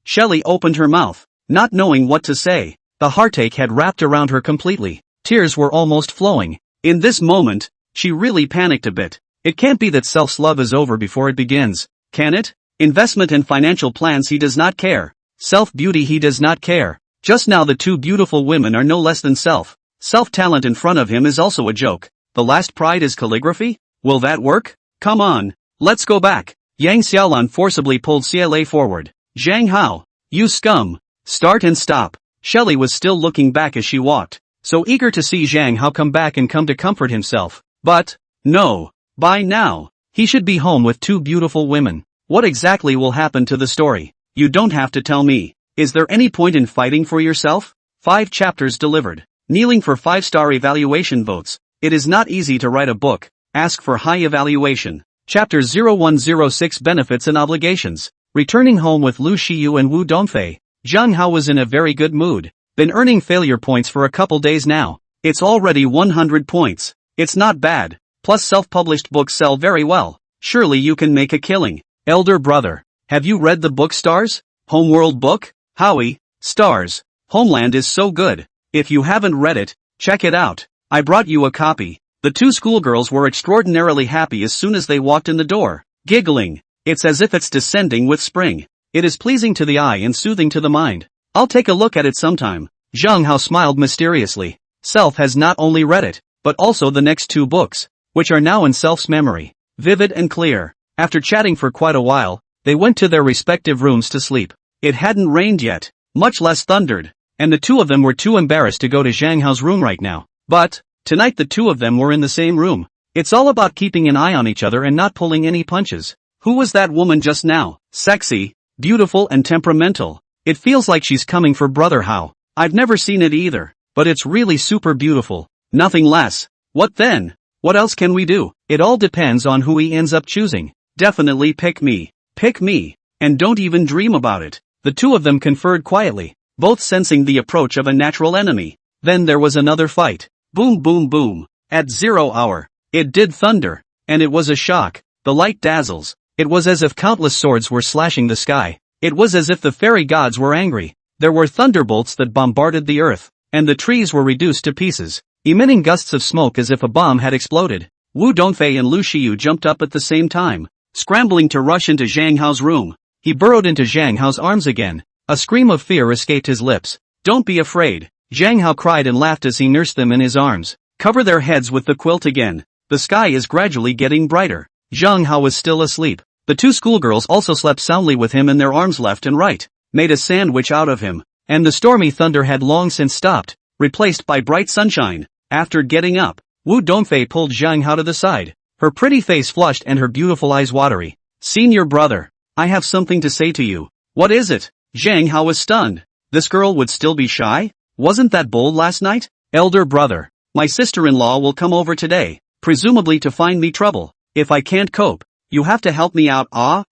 Shelley opened her mouth, not knowing what to say. The heartache had wrapped around her completely. Tears were almost flowing. In this moment, she really panicked a bit. It can't be that self-love is over before it begins, can it? Investment and financial plans he does not care. Self-beauty he does not care. Just now the two beautiful women are no less than self-talent in front of him is also a joke. The last pride is calligraphy? Will that work? Come on, let's go back. Yang Xiaolan forcibly pulled CLA forward. Zhang Hao, you scum. Start and stop. Shelley was still looking back as she walked, so eager to see Zhang Hao come back and come to comfort himself. But, no. By now, he should be home with two beautiful women. What exactly will happen to the story? You don't have to tell me. Is there any point in fighting for yourself? 5 chapters delivered. Kneeling for 5-star evaluation votes. It is not easy to write a book. Ask for high evaluation. Chapter 0106 Benefits and Obligations. Returning home with Lu Shiyu and Wu Dongfei. Zhang Hao was in a very good mood. Been earning failure points for a couple days now. It's already 100 points. It's not bad. Plus self-published books sell very well. Surely you can make a killing. Elder brother. Have you read the book Stars? Homeworld book? Howie, Stars. Homeland is so good. If you haven't read it, check it out. I brought you a copy. The two schoolgirls were extraordinarily happy as soon as they walked in the door, giggling. It's as if it's descending with spring. It is pleasing to the eye and soothing to the mind. I'll take a look at it sometime. Zhang Hao smiled mysteriously. Self has not only read it, but also the next 2 books, which are now in Self's memory, vivid and clear. After chatting for quite a while, they went to their respective rooms to sleep. It hadn't rained yet, much less thundered, and the two of them were too embarrassed to go to Zhang Hao's room right now. But, tonight the two of them were in the same room. It's all about keeping an eye on each other and not pulling any punches. Who was that woman just now? Sexy, beautiful and temperamental. It feels like she's coming for Brother Hao. I've never seen it either, but it's really super beautiful. Nothing less. What then? What else can we do? It all depends on who he ends up choosing. Definitely pick me. Pick me. And don't even dream about it. The two of them conferred quietly, both sensing the approach of a natural enemy. Then there was another fight. Boom boom boom. At 0 hour. It did thunder. And it was a shock. The light dazzles. It was as if countless swords were slashing the sky. It was as if the fairy gods were angry. There were thunderbolts that bombarded the earth, and the trees were reduced to pieces, emitting gusts of smoke as if a bomb had exploded. Wu Dongfei and Lu Shiyu jumped up at the same time, scrambling to rush into Zhang Hao's room. He burrowed into Zhang Hao's arms again. A scream of fear escaped his lips. Don't be afraid. Zhang Hao cried and laughed as he nursed them in his arms. Cover their heads with the quilt again. The sky is gradually getting brighter. Zhang Hao was still asleep. The two schoolgirls also slept soundly with him in their arms left and right, made a sandwich out of him, and the stormy thunder had long since stopped, replaced by bright sunshine. After getting up, Wu Dongfei pulled Zhang Hao to the side, her pretty face flushed and her beautiful eyes watery. Senior brother, I have something to say to you. What is it? Zhang Hao was stunned. This girl would still be shy? Wasn't that bold last night? Elder brother, my sister-in-law will come over today, presumably to find me trouble. If I can't cope, you have to help me out.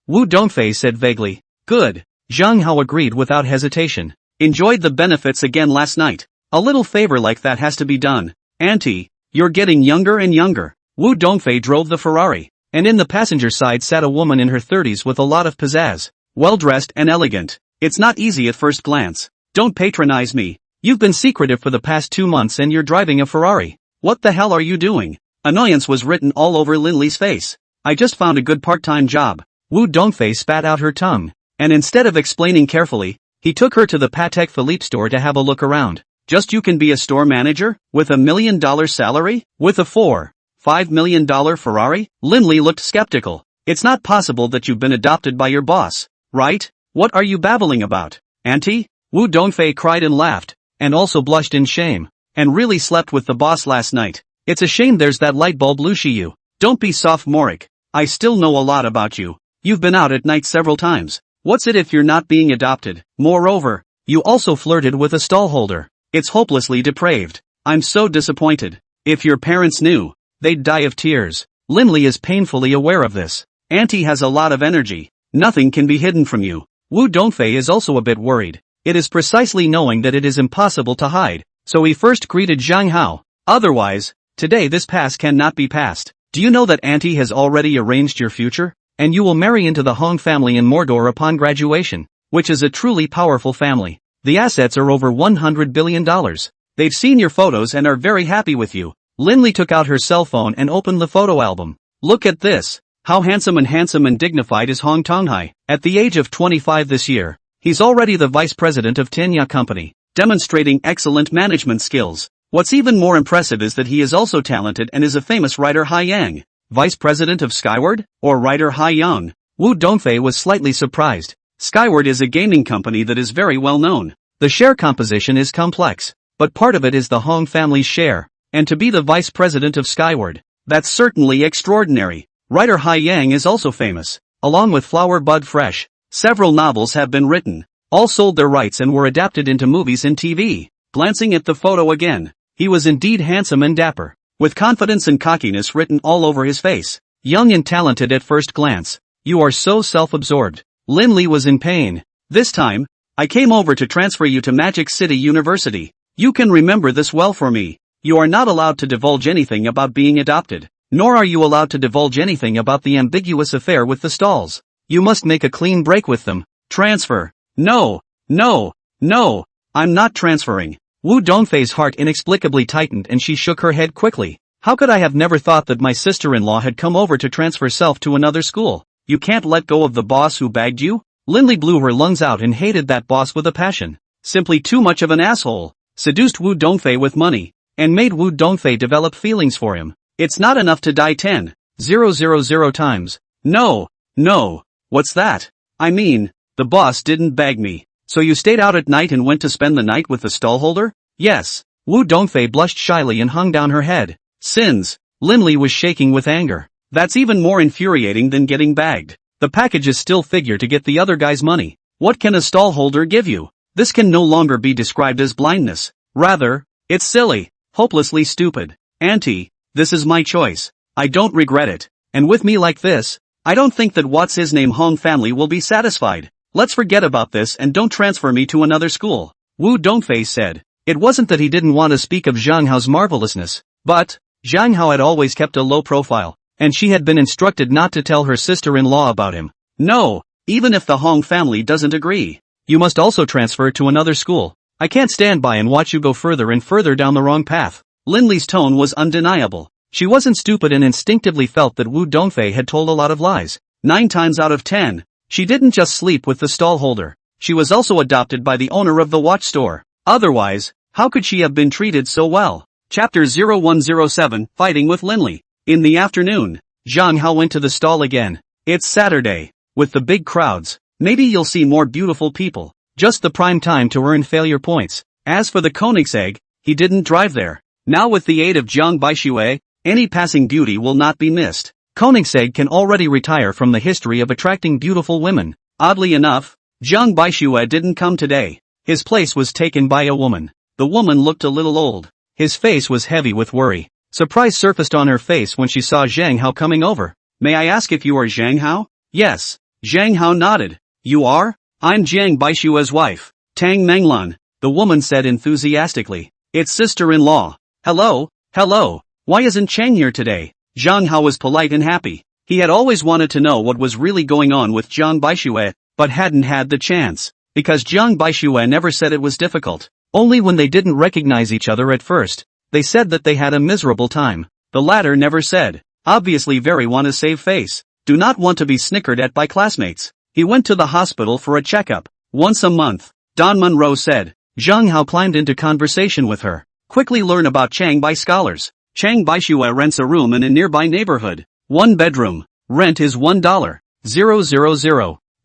Wu Dongfei said vaguely. Good. Zhang Hao agreed without hesitation. Enjoyed the benefits again last night. A little favor like that has to be done. Auntie, you're getting younger and younger. Wu Dongfei drove the Ferrari, and in the passenger side sat a woman in her 30s with a lot of pizzazz. Well-dressed and elegant. It's not easy at first glance. Don't patronize me. You've been secretive for the past 2 months and you're driving a Ferrari. What the hell are you doing? Annoyance was written all over Linley's face. I just found a good part-time job. Wu Dongfei spat out her tongue, and instead of explaining carefully, he took her to the Patek Philippe store to have a look around. Just you can be a store manager? With $1 million salary? With a $4-5 million Ferrari? Linley looked skeptical. It's not possible that you've been adopted by your boss, right? What are you babbling about? Auntie? Wu Dongfei cried and laughed, and also blushed in shame, and really slept with the boss last night. It's a shame there's that light bulb Lu Shiyu. Don't be sophomoric. I still know a lot about you. You've been out at night several times. What's it if you're not being adopted? Moreover, you also flirted with a stallholder. It's hopelessly depraved. I'm so disappointed. If your parents knew, they'd die of tears. Linley is painfully aware of this. Auntie has a lot of energy. Nothing can be hidden from you. Wu Dongfei is also a bit worried. It is precisely knowing that it is impossible to hide, so he first greeted Zhang Hao. Otherwise, Today this past cannot be passed. Do you know that Auntie has already arranged your future? And you will marry into the Hong family in Mordor upon graduation, which is a truly powerful family. The assets are over $100 billion. They've seen your photos and are very happy with you. Linley took out her cell phone and opened the photo album. Look at this. How handsome and dignified is Hong Tonghai. At the age of 25 this year, he's already the vice president of Tenya Company, demonstrating excellent management skills. What's even more impressive is that he is also talented and is a famous writer. Hai Yang, vice president of Skyward, or writer Hai Yang. Wu Dongfei was slightly surprised. Skyward is a gaming company that is very well known. The share composition is complex, but part of it is the Hong family's share, and to be the vice president of Skyward, that's certainly extraordinary. Writer Hai Yang is also famous. Along with Flower Bud Fresh, several novels have been written. All sold their rights and were adapted into movies and TV. Glancing at the photo again, he was indeed handsome and dapper, with confidence and cockiness written all over his face. Young and talented at first glance. You are so self-absorbed. Linley was in pain. This time, I came over to transfer you to Magic City University. You can remember this well for me. You are not allowed to divulge anything about being adopted. Nor are you allowed to divulge anything about the ambiguous affair with the stalls. You must make a clean break with them. Transfer. No, I'm not transferring. Wu Dongfei's heart inexplicably tightened and she shook her head quickly. How could I have never thought that my sister-in-law had come over to transfer self to another school? You can't let go of the boss who bagged you? Linley blew her lungs out and hated that boss with a passion. Simply too much of an asshole. Seduced Wu Dongfei with money, and made Wu Dongfei develop feelings for him. It's not enough to die 10,000 times. No. What's that? I mean, the boss didn't bag me. So you stayed out at night and went to spend the night with the stallholder? Yes. Wu Dongfei blushed shyly and hung down her head. Sins. Linley was shaking with anger. That's even more infuriating than getting bagged. The package is still figure to get the other guy's money. What can a stallholder give you? This can no longer be described as blindness. Rather, it's silly. Hopelessly stupid. Auntie, this is my choice. I don't regret it. And with me like this, I don't think that what's his name Hong family will be satisfied. Let's forget about this and don't transfer me to another school. Wu Dongfei said. It wasn't that he didn't want to speak of Zhang Hao's marvelousness, but Zhang Hao had always kept a low profile, and she had been instructed not to tell her sister-in-law about him. No, even if the Hong family doesn't agree, you must also transfer to another school. I can't stand by and watch you go further and further down the wrong path. Linley's tone was undeniable. She wasn't stupid and instinctively felt that Wu Dongfei had told a lot of lies. 9 times out of 10, she didn't just sleep with the stallholder. She was also adopted by the owner of the watch store. Otherwise, how could she have been treated so well? Chapter 0107, Fighting with Linley. In the afternoon, Zhang Hao went to the stall again. It's Saturday. With the big crowds, maybe you'll see more beautiful people. Just the prime time to earn failure points. As for the Koenigsegg, he didn't drive there. Now with the aid of Jiang Baixue, any passing beauty will not be missed. Koenigsegg can already retire from the history of attracting beautiful women. Oddly enough, Jiang Baixue didn't come today. His place was taken by a woman. The woman looked a little old. His face was heavy with worry. Surprise surfaced on her face when she saw Zhang Hao coming over. May I ask if you are Zhang Hao? Yes. Zhang Hao nodded. You are? I'm Jiang Baixue's wife. Tang Menglan, the woman said enthusiastically. It's sister-in-law. Hello. Why isn't Chang here today? Zhang Hao was polite and happy. He had always wanted to know what was really going on with Jiang Baixue, but hadn't had the chance. Because Jiang Baixue never said it was difficult. Only when they didn't recognize each other at first, they said that they had a miserable time. The latter never said. Obviously very want to save face. Do not want to be snickered at by classmates. He went to the hospital for a checkup. Once a month, Don Monroe said. Zhang Hao climbed into conversation with her. Quickly learn about Chang Bai scholars. Chang Baixue rents a room in a nearby neighborhood. 1 bedroom. Rent is $1,000.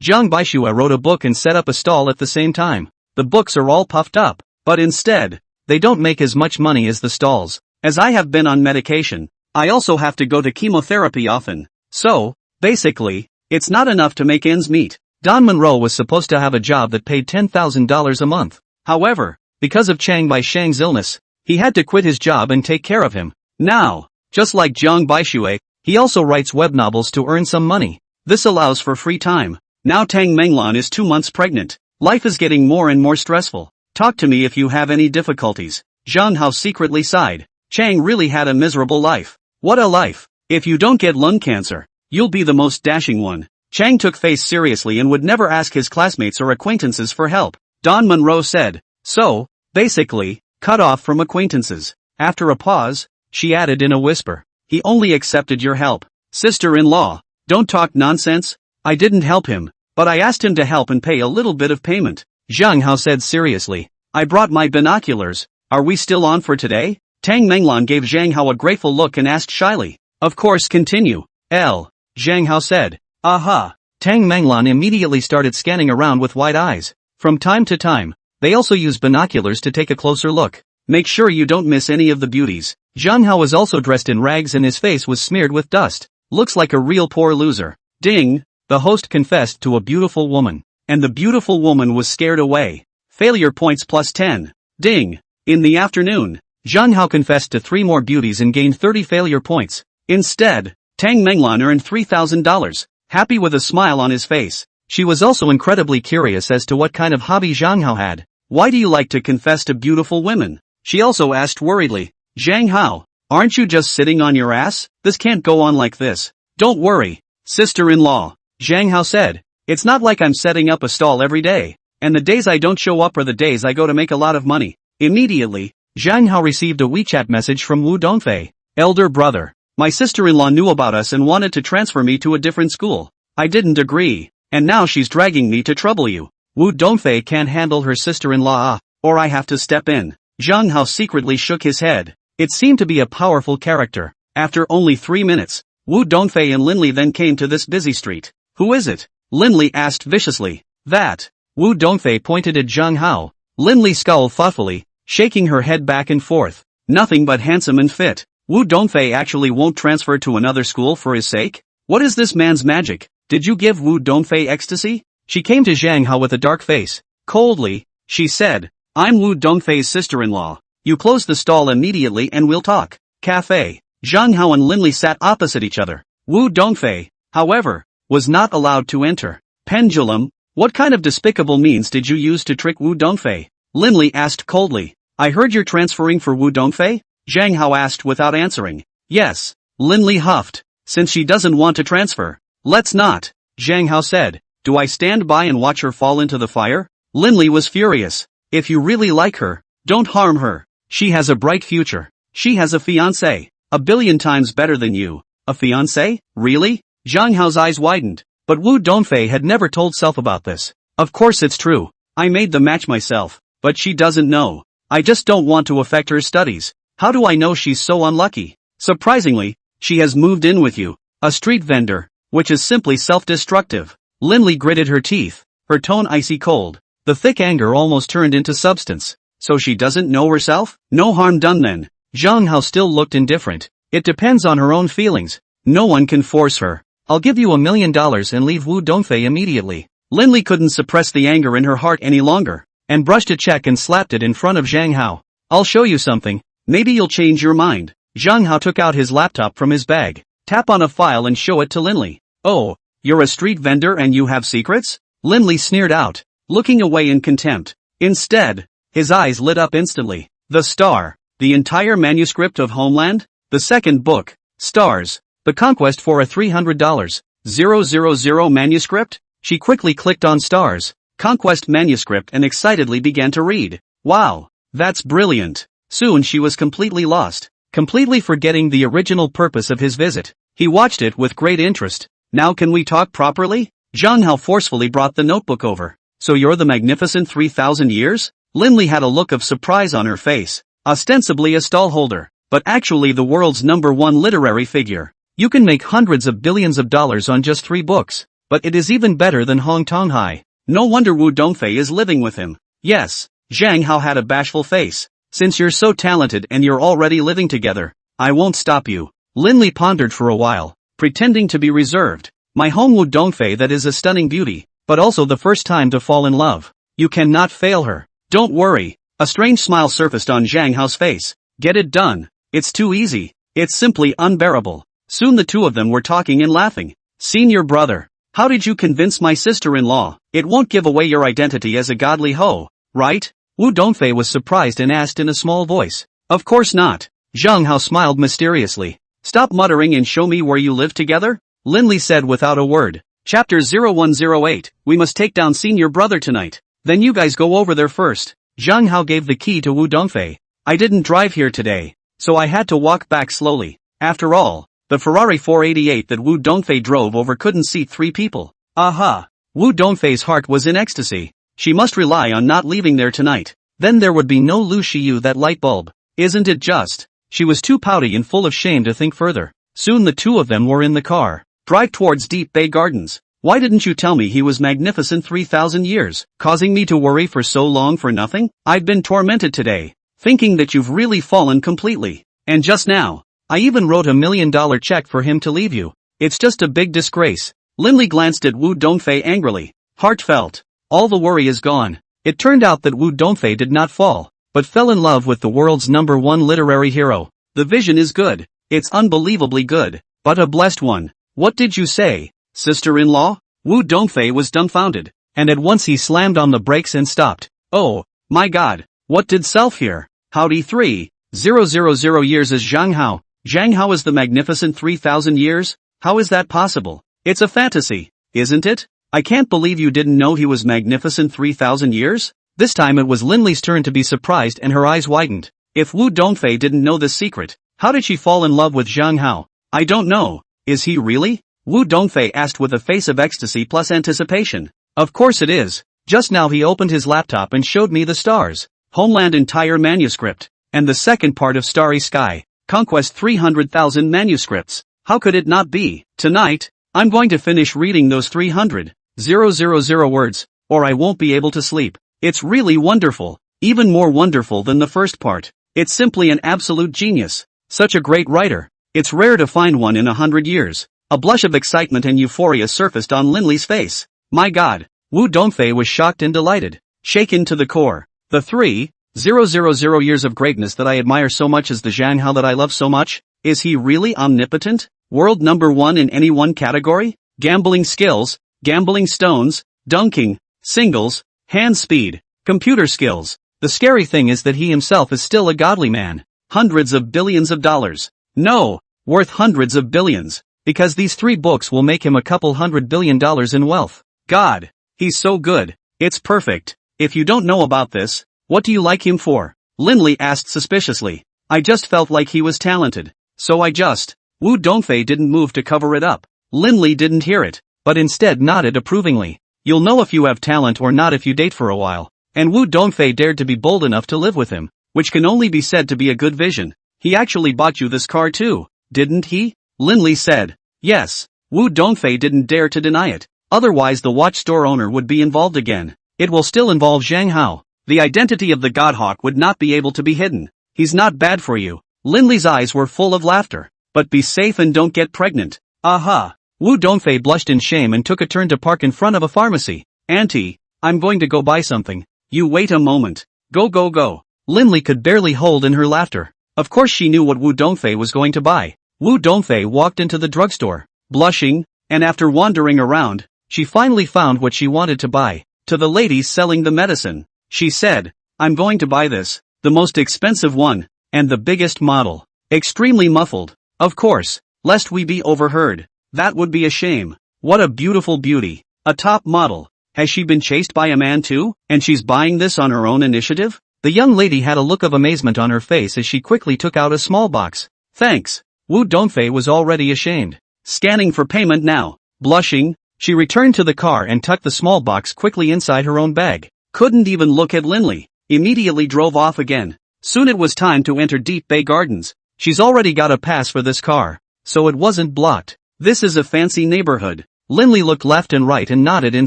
Zhang Baixue wrote a book and set up a stall at the same time. The books are all puffed up, but instead, they don't make as much money as the stalls. As I have been on medication, I also have to go to chemotherapy often. So, basically, it's not enough to make ends meet. Don Monroe was supposed to have a job that paid $10,000 a month. However, because of Chang Baishang's illness, he had to quit his job and take care of him. Now, just like Jiang Baixue, he also writes web novels to earn some money. This allows for free time. Now Tang Menglan is 2 months pregnant. Life is getting more and more stressful. Talk to me if you have any difficulties. Zhang Hao secretly sighed. Chang really had a miserable life. What a life. If you don't get lung cancer, you'll be the most dashing one. Chang took face seriously and would never ask his classmates or acquaintances for help. Don Monroe said. So, basically, cut off from acquaintances. After a pause, she added in a whisper. He only accepted your help. Sister-in-law, don't talk nonsense. I didn't help him, but I asked him to help and pay a little bit of payment. Zhang Hao said seriously. I brought my binoculars. Are we still on for today? Tang Menglan gave Zhang Hao a grateful look and asked shyly. Of course, continue. Zhang Hao said. Aha. Tang Menglan immediately started scanning around with wide eyes. From time to time, they also use binoculars to take a closer look. Make sure you don't miss any of the beauties. Zhang Hao was also dressed in rags and his face was smeared with dust. Looks like a real poor loser. Ding! The host confessed to a beautiful woman. And the beautiful woman was scared away. Failure points plus 10. Ding! In the afternoon, Zhang Hao confessed to 3 more beauties and gained 30 failure points. Instead, Tang Menglan earned $3,000. Happy with a smile on his face. She was also incredibly curious as to what kind of hobby Zhang Hao had. Why do you like to confess to beautiful women? She also asked worriedly. Zhang Hao, aren't you just sitting on your ass? This can't go on like this. Don't worry, sister-in-law. Zhang Hao said. It's not like I'm setting up a stall every day. And the days I don't show up are the days I go to make a lot of money. Immediately, Zhang Hao received a WeChat message from Wu Dongfei. Elder brother. My sister-in-law knew about us and wanted to transfer me to a different school. I didn't agree. And now she's dragging me to trouble you. Wu Dongfei can't handle her sister-in-law, or I have to step in. Zhang Hao secretly shook his head. It seemed to be a powerful character. After only 3 minutes, Wu Dongfei and Linli then came to this busy street. Who is it? Linli asked viciously. That. Wu Dongfei pointed at Zhang Hao. Linli scowled thoughtfully, shaking her head back and forth. Nothing but handsome and fit. Wu Dongfei actually won't transfer to another school for his sake? What is this man's magic? Did you give Wu Dongfei ecstasy? She came to Zhang Hao with a dark face. Coldly, she said, I'm Wu Dongfei's sister-in-law. You close the stall immediately and we'll talk. Cafe. Zhang Hao and Linli sat opposite each other. Wu Dongfei, however, was not allowed to enter. Pendulum, what kind of despicable means did you use to trick Wu Dongfei? Linli asked coldly. I heard you're transferring for Wu Dongfei? Zhang Hao asked without answering. Yes. Linli huffed. Since she doesn't want to transfer. Let's not. Zhang Hao said. Do I stand by and watch her fall into the fire? Linli was furious. If you really like her, don't harm her. She has a bright future. She has a fiancé. 1,000,000,000 times better than you. A fiancé? Really? Zhang Hao's eyes widened. But Wu Dongfei had never told Self about this. Of course it's true. I made the match myself. But she doesn't know. I just don't want to affect her studies. How do I know she's so unlucky? Surprisingly, she has moved in with you. A street vendor. Which is simply self-destructive. Linli gritted her teeth. Her tone icy cold. The thick anger almost turned into substance. So she doesn't know herself? No harm done then. Zhang Hao still looked indifferent. It depends on her own feelings. No one can force her. I'll give you $1 million and leave Wu Dongfei immediately. Linli couldn't suppress the anger in her heart any longer, and brushed a check and slapped it in front of Zhang Hao. I'll show you something. Maybe you'll change your mind. Zhang Hao took out his laptop from his bag. Tap on a file and show it to Linli. Oh, you're a street vendor and you have secrets? Linli sneered out, looking away in contempt. Instead, his eyes lit up instantly. The Star. The entire manuscript of Homeland? The second book. Stars. The Conquest for a $300. 000 manuscript? She quickly clicked on Stars. Conquest manuscript and excitedly began to read. Wow. That's brilliant. Soon she was completely lost. Completely forgetting the original purpose of his visit. He watched it with great interest. Now can we talk properly? Zhang Hao forcefully brought the notebook over. So you're the magnificent 3,000 years? Linli had a look of surprise on her face. Ostensibly a stallholder, but actually the world's #1 literary figure. You can make hundreds of billions of dollars on just 3 books. But it is even better than Hong Tonghai. No wonder Wu Dongfei is living with him. Yes, Zhang Hao had a bashful face. Since you're so talented and you're already living together, I won't stop you. Linli pondered for a while, pretending to be reserved. My home Wu Dongfei that is a stunning beauty, but also the first time to fall in love. You cannot fail her. Don't worry. A strange smile surfaced on Zhang Hao's face. Get it done. It's too easy. It's simply unbearable. Soon the two of them were talking and laughing. Senior brother, how did you convince my sister-in-law? It won't give away your identity as a godly hoe, right? Wu Dongfei was surprised and asked in a small voice. Of course not. Zhang Hao smiled mysteriously. Stop muttering and show me where you live together? Lin Li said without a word. Chapter 0108, we must take down senior brother tonight. Then you guys go over there first. Zhang Hao gave the key to Wu Dongfei. I didn't drive here today, so I had to walk back slowly. After all, the Ferrari 488 that Wu Dongfei drove over couldn't seat 3 people. Aha! Wu Dongfei's heart was in ecstasy. She must rely on not leaving there tonight. Then there would be no Lu Shiyu that light bulb. Isn't it just? She was too pouty and full of shame to think further. Soon the two of them were in the car. Drive towards Deep Bay Gardens. Why didn't you tell me he was magnificent 3,000 years, causing me to worry for so long for nothing? I've been tormented today, thinking that you've really fallen completely. And just now, I even wrote $1 million check for him to leave you. It's just a big disgrace. Lin Li glanced at Wu Dongfei angrily. Heartfelt. All the worry is gone. It turned out that Wu Dongfei did not fall, but fell in love with the world's #1 literary hero. The vision is good. It's unbelievably good, but a blessed one. What did you say, sister-in-law? Wu Dongfei was dumbfounded, and at once he slammed on the brakes and stopped. Oh, my God, what did self hear? Howdy 3,000 years is Zhang Hao. Zhang Hao is the magnificent 3,000 years? How is that possible? It's a fantasy, isn't it? I can't believe you didn't know he was magnificent 3,000 years? This time it was Lin Li's turn to be surprised and her eyes widened. If Wu Dongfei didn't know this secret, how did she fall in love with Zhang Hao? I don't know. Is he really? Wu Dongfei asked with a face of ecstasy plus anticipation. Of course it is. Just now he opened his laptop and showed me the stars. Homeland entire manuscript. And the second part of Starry Sky. Conquest 300,000 manuscripts. How could it not be? Tonight, I'm going to finish reading those 300,000 words, or I won't be able to sleep. It's really wonderful. Even more wonderful than the first part. It's simply an absolute genius. Such a great writer. It's rare to find one in 100 years. A blush of excitement and euphoria surfaced on Lin Li's face. My God. Wu Dongfei was shocked and delighted. Shaken to the core. The 3,000 years of greatness that I admire so much is the Zhang Hao that I love so much. Is he really omnipotent? World #1 in any one category? Gambling skills, gambling stones, dunking, singles, hand speed, computer skills. The scary thing is that he himself is still a godly man. Hundreds of billions of dollars. No, worth hundreds of billions. Because these 3 books will make him a couple $100 billion in wealth. God, he's so good. It's perfect. If you don't know about this, what do you like him for? Lin Li asked suspiciously. I just felt like he was talented. So I just. Wu Dongfei didn't move to cover it up. Lin Li didn't hear it, but instead nodded approvingly. You'll know if you have talent or not if you date for a while. And Wu Dongfei dared to be bold enough to live with him, which can only be said to be a good vision. He actually bought you this car too, didn't he? Lin Li said. Yes. Wu Dongfei didn't dare to deny it. Otherwise the watch store owner would be involved again. It will still involve Zhang Hao. The identity of the Godhawk would not be able to be hidden. He's not bad for you. Lin Li's eyes were full of laughter. But be safe and don't get pregnant. Aha. Wu Dongfei blushed in shame and took a turn to park in front of a pharmacy. Auntie, I'm going to go buy something. You wait a moment. Go go go. Lin Li could barely hold in her laughter. Of course she knew what Wu Dongfei was going to buy. Wu Dongfei walked into the drugstore, blushing, and after wandering around, she finally found what she wanted to buy. To the ladies selling the medicine, she said, I'm going to buy this, the most expensive one, and the biggest model. Extremely muffled. Of course, lest we be overheard. That would be a shame. What a beautiful beauty. A top model. Has she been chased by a man too? And she's buying this on her own initiative? The young lady had a look of amazement on her face as she quickly took out a small box. Thanks. Wu Dongfei was already ashamed. Scanning for payment now. Blushing, she returned to the car and tucked the small box quickly inside her own bag. Couldn't even look at Lin Li. Immediately drove off again. Soon it was time to enter Deep Bay Gardens. She's already got a pass for this car, so it wasn't blocked. This is a fancy neighborhood. Lin Li looked left and right and nodded in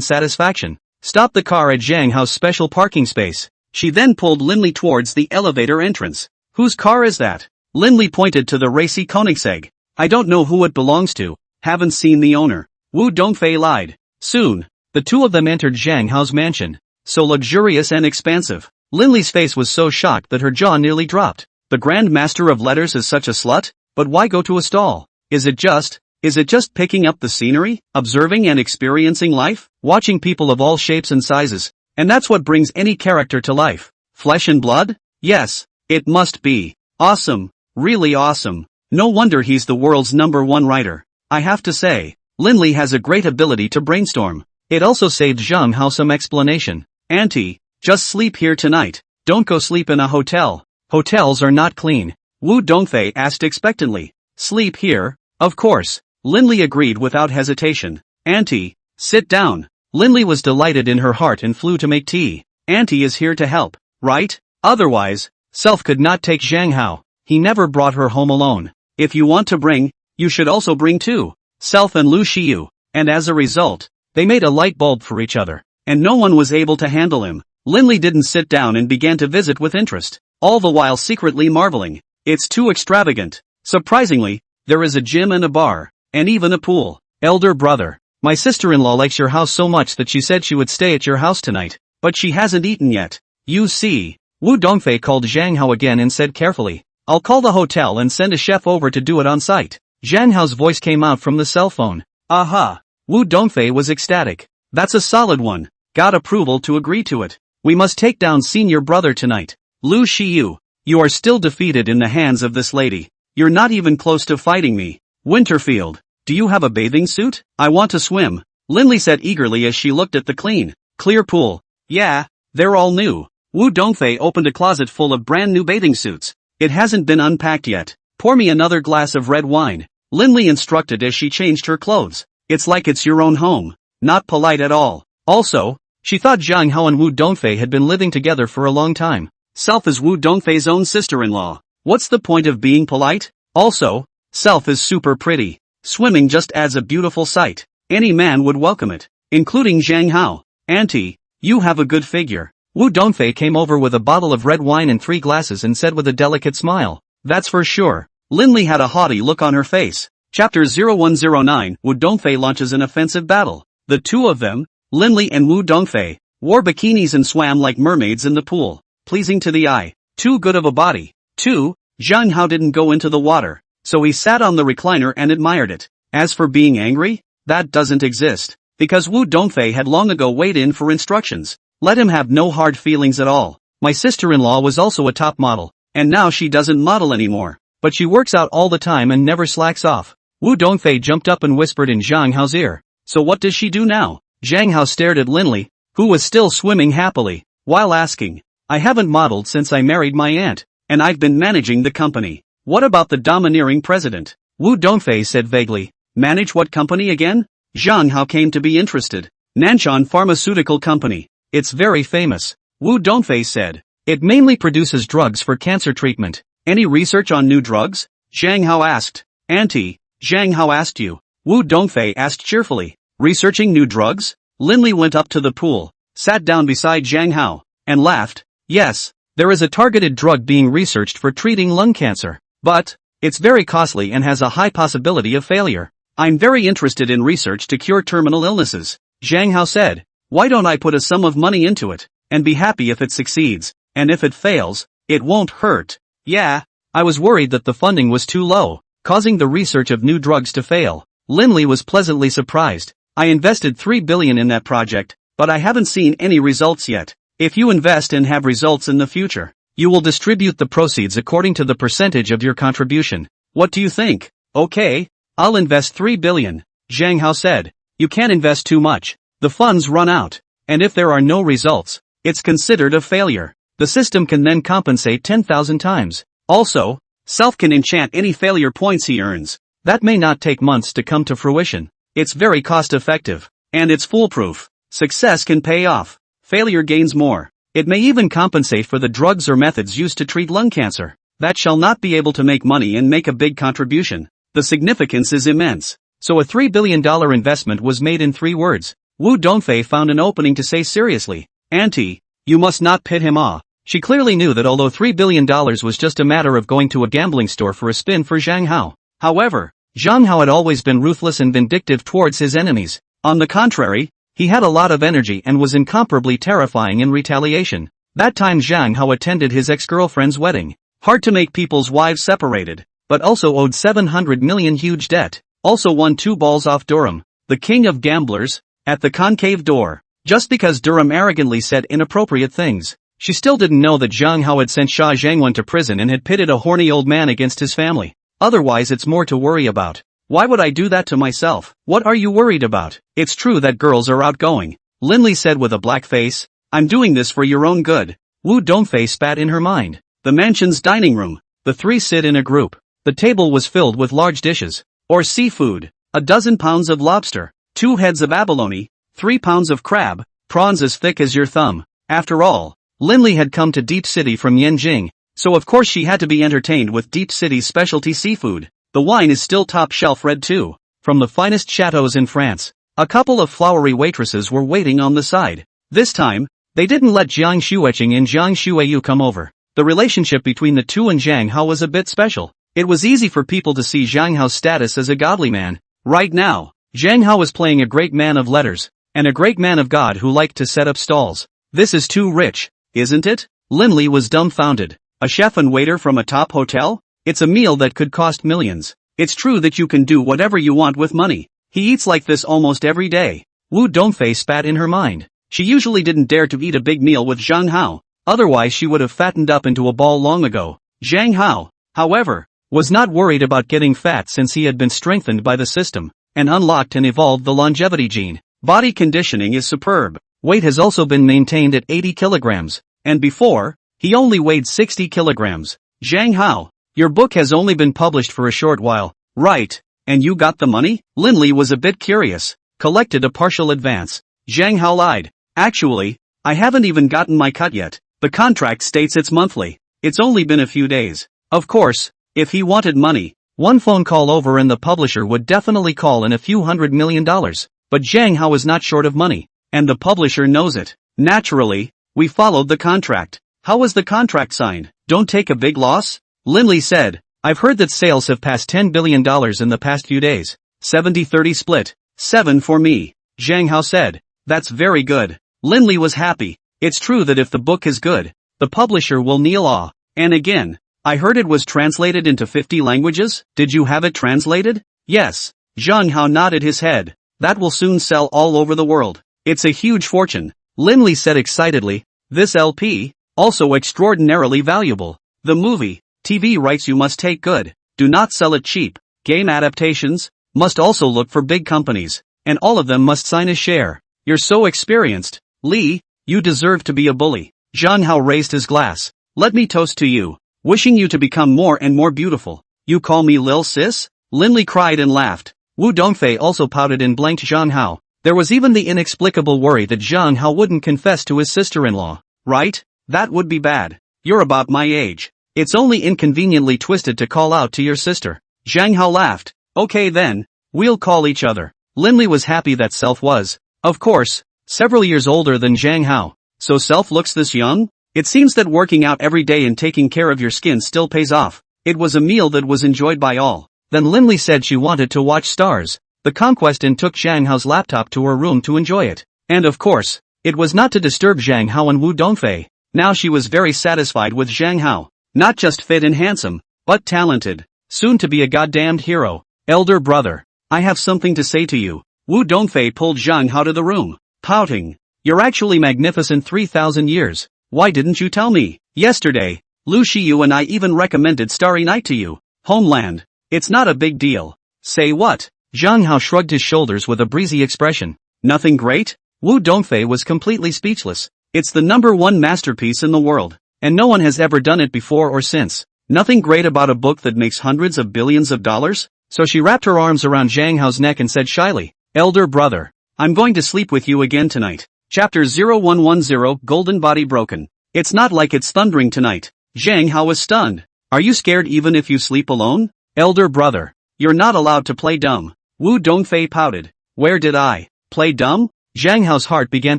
satisfaction. Stopped the car at Zhang Hao's special parking space. She then pulled Lin Li towards the elevator entrance. Whose car is that? Lin Li pointed to the racy Koenigsegg. I don't know who it belongs to. Haven't seen the owner. Wu Dongfei lied. Soon, the two of them entered Zhang Hao's mansion. So luxurious and expansive. Lin Li's face was so shocked that her jaw nearly dropped. The Grand Master of Letters is such a slut? But why go to a stall? Is it just picking up the scenery, observing and experiencing life, watching people of all shapes and sizes? And that's what brings any character to life. Flesh and blood? Yes, it must be. Awesome. Really awesome. No wonder he's the world's #1 writer. I have to say, Lin Li has a great ability to brainstorm. It also saved Zhang Hao some explanation. Auntie, just sleep here tonight. Don't go sleep in a hotel. Hotels are not clean. Wu Dongfei asked expectantly. Sleep here? Of course. Lin Li agreed without hesitation. Auntie, sit down. Lin Li was delighted in her heart and flew to make tea. Auntie is here to help, right? Otherwise, Self could not take Zhang Hao. He never brought her home alone. If you want to bring, you should also bring too. Self and Lu Xiyu. And as a result, they made a light bulb for each other. And no one was able to handle him. Lin Li didn't sit down and began to visit with interest, all the while secretly marveling. It's too extravagant. Surprisingly, there is a gym and a bar, and even a pool. Elder brother, my sister-in-law likes your house so much that she said she would stay at your house tonight, but she hasn't eaten yet. You see. Wu Dongfei called Zhang Hao again and said carefully, I'll call the hotel and send a chef over to do it on site. Zhang Hao's voice came out from the cell phone. Aha! Wu Dongfei was ecstatic. That's a solid one. Got approval to agree to it. We must take down senior brother tonight. Lu Xiyu, you are still defeated in the hands of this lady. You're not even close to fighting me. Winterfield, do you have a bathing suit? I want to swim. Lin Li said eagerly as she looked at the clear pool. Yeah, they're all new. Wu Dongfei opened a closet full of brand new bathing suits. It hasn't been unpacked yet. Pour me another glass of red wine. Lin Li instructed as she changed her clothes. It's like it's your own home. Not polite at all. Also, she thought Zhang Hao and Wu Dongfei had been living together for a long time. Self is Wu Dongfei's own sister-in-law. What's the point of being polite? Also, Self is super pretty. Swimming just adds a beautiful sight. Any man would welcome it, including Zhang Hao. Auntie, you have a good figure. Wu Dongfei came over with a bottle of red wine and 3 glasses and said with a delicate smile. That's for sure. Lin Li had a haughty look on her face. Chapter 0109, Wu Dongfei launches an offensive battle. The two of them, Lin Li and Wu Dongfei, wore bikinis and swam like mermaids in the pool, pleasing to the eye. Too good of a body. 2. Zhang Hao didn't go into the water, so he sat on the recliner and admired it. As for being angry, that doesn't exist, because Wu Dongfei had long ago weighed in for instructions. Let him have no hard feelings at all. My sister-in-law was also a top model, and now she doesn't model anymore, but she works out all the time and never slacks off. Wu Dongfei jumped up and whispered in Zhang Hao's ear. So what does she do now? Zhang Hao stared at Lin Li, who was still swimming happily, while asking, I haven't modeled since I married my aunt, and I've been managing the company. What about the domineering president? Wu Dongfei said vaguely. Manage what company again? Zhang Hao came to be interested. Nanshan Pharmaceutical Company. It's very famous. Wu Dongfei said. It mainly produces drugs for cancer treatment. Any research on new drugs? Zhang Hao asked. Auntie, Zhang Hao asked you. Wu Dongfei asked cheerfully. Researching new drugs? Lin Li went up to the pool, sat down beside Zhang Hao, and laughed. Yes, there is a targeted drug being researched for treating lung cancer. But, it's very costly and has a high possibility of failure. I'm very interested in research to cure terminal illnesses. Zhang Hao said. Why don't I put a sum of money into it, and be happy if it succeeds, and if it fails, it won't hurt. Yeah, I was worried that the funding was too low, causing the research of new drugs to fail. Lin Li was pleasantly surprised. I invested 3 billion in that project, but I haven't seen any results yet. If you invest and have results in the future, you will distribute the proceeds according to the percentage of your contribution. What do you think? Okay, I'll invest 3 billion, Zhang Hao said. You can't invest too much. The funds run out, and if there are no results, it's considered a failure. The system can then compensate 10,000 times. Also, Self can enchant any failure points he earns. That may not take months to come to fruition. It's very cost-effective, and it's foolproof. Success can pay off. Failure gains more. It may even compensate for the drugs or methods used to treat lung cancer. That shall not be able to make money and make a big contribution. The significance is immense. So a $3 billion investment was made in 3 words. Wu Dongfei found an opening to say seriously, Auntie, you must not pit him off. She clearly knew that although $3 billion was just a matter of going to a gambling store for a spin for Zhang Hao. However, Zhang Hao had always been ruthless and vindictive towards his enemies. On the contrary, he had a lot of energy and was incomparably terrifying in retaliation. That time Zhang Hao attended his ex-girlfriend's wedding. Hard to make people's wives separated, but also owed 700 million huge debt. Also won 2 balls off Durham, the king of gamblers, at the concave door, just because Durham arrogantly said inappropriate things. She still didn't know that Zhang Hao had sent Xia Zhangwen to prison and had pitted a horny old man against his family. Otherwise it's more to worry about. Why would I do that to myself? What are you worried about? It's true that girls are outgoing, Linley said with a black face. I'm doing this for your own good. Wu Dongfei spat in her mind. The mansion's dining room. The three sit in a group. The table was filled with large dishes. Or seafood. 12 pounds of lobster. 2 heads of abalone. 3 pounds of crab. Prawns as thick as your thumb. After all, Linley had come to Deep City from Yanjing, so of course she had to be entertained with Deep City's specialty seafood. The wine is still top shelf red too, from the finest chateaux in France. A couple of flowery waitresses were waiting on the side. This time, they didn't let Jiang Shueqing and Jiang Shueyu come over. The relationship between the two and Zhang Hao was a bit special. It was easy for people to see Zhang Hao's status as a godly man. Right now, Zhang Hao was playing a great man of letters, and a great man of God who liked to set up stalls. This is too rich, isn't it? Linley was dumbfounded. A chef and waiter from a top hotel? It's a meal that could cost millions. It's true that you can do whatever you want with money. He eats like this almost every day. Wu Dongfei spat in her mind. She usually didn't dare to eat a big meal with Zhang Hao, otherwise she would have fattened up into a ball long ago. Zhang Hao, however, was not worried about getting fat since he had been strengthened by the system, and unlocked and evolved the longevity gene. Body conditioning is superb. Weight has also been maintained at 80 kilograms, and before, he only weighed 60 kilograms. Zhang Hao, your book has only been published for a short while, right? And you got the money? Linley was a bit curious. Collected a partial advance. Zhang Hao lied. Actually, I haven't even gotten my cut yet. The contract states it's monthly. It's only been a few days. Of course, if he wanted money, one phone call over and the publisher would definitely call in a few $100 million. But Zhang Hao is not short of money, and the publisher knows it. Naturally, we followed the contract. How was the contract signed? Don't take a big loss? Linley said, I've heard that sales have passed $10 billion in the past few days. 70-30 split. 7 for me. Zhang Hao said. That's very good. Linley was happy. It's true that if the book is good, the publisher will kneel awe. And again, I heard it was translated into 50 languages. Did you have it translated? Yes. Zhang Hao nodded his head. That will soon sell all over the world. It's a huge fortune. Linley said excitedly. This LP, also extraordinarily valuable. The movie, TV rights you must take good. Do not sell it cheap. Game adaptations, must also look for big companies, and all of them must sign a share. You're so experienced, Li, you deserve to be a bully. Zhang Hao raised his glass. Let me toast to you, wishing you to become more and more beautiful. You call me Lil Sis? Linley cried and laughed. Wu Dongfei also pouted and blanked Zhang Hao. There was even the inexplicable worry that Zhang Hao wouldn't confess to his sister-in-law. Right? That would be bad. You're about my age. It's only inconveniently twisted to call out to your sister. Zhang Hao laughed. Okay then, we'll call each other. Linley was happy that Self was, of course, several years older than Zhang Hao. So Self looks this young? It seems that working out every day and taking care of your skin still pays off. It was a meal that was enjoyed by all. Then Linley said she wanted to watch stars. The Conquest and took Zhang Hao's laptop to her room to enjoy it. And of course, it was not to disturb Zhang Hao and Wu Dongfei. Now she was very satisfied with Zhang Hao. Not just fit and handsome, but talented. Soon to be a goddamned hero. Elder brother, I have something to say to you. Wu Dongfei pulled Zhang Hao to the room, pouting. You're actually magnificent 3,000 years. Why didn't you tell me? Yesterday, Lu Shiyu and I even recommended Starry Night to you. Homeland. It's not a big deal. Say what? Zhang Hao shrugged his shoulders with a breezy expression. Nothing great? Wu Dongfei was completely speechless. It's the #1 masterpiece in the world, and no one has ever done it before or since. Nothing great about a book that makes hundreds of billions of dollars? So she wrapped her arms around Zhang Hao's neck and said shyly, Elder brother, I'm going to sleep with you again tonight. Chapter 0110, Golden Body Broken. It's not like it's thundering tonight. Zhang Hao was stunned. Are you scared even if you sleep alone? Elder brother, you're not allowed to play dumb. Wu Dongfei pouted. Where did I play dumb? Zhang Hao's heart began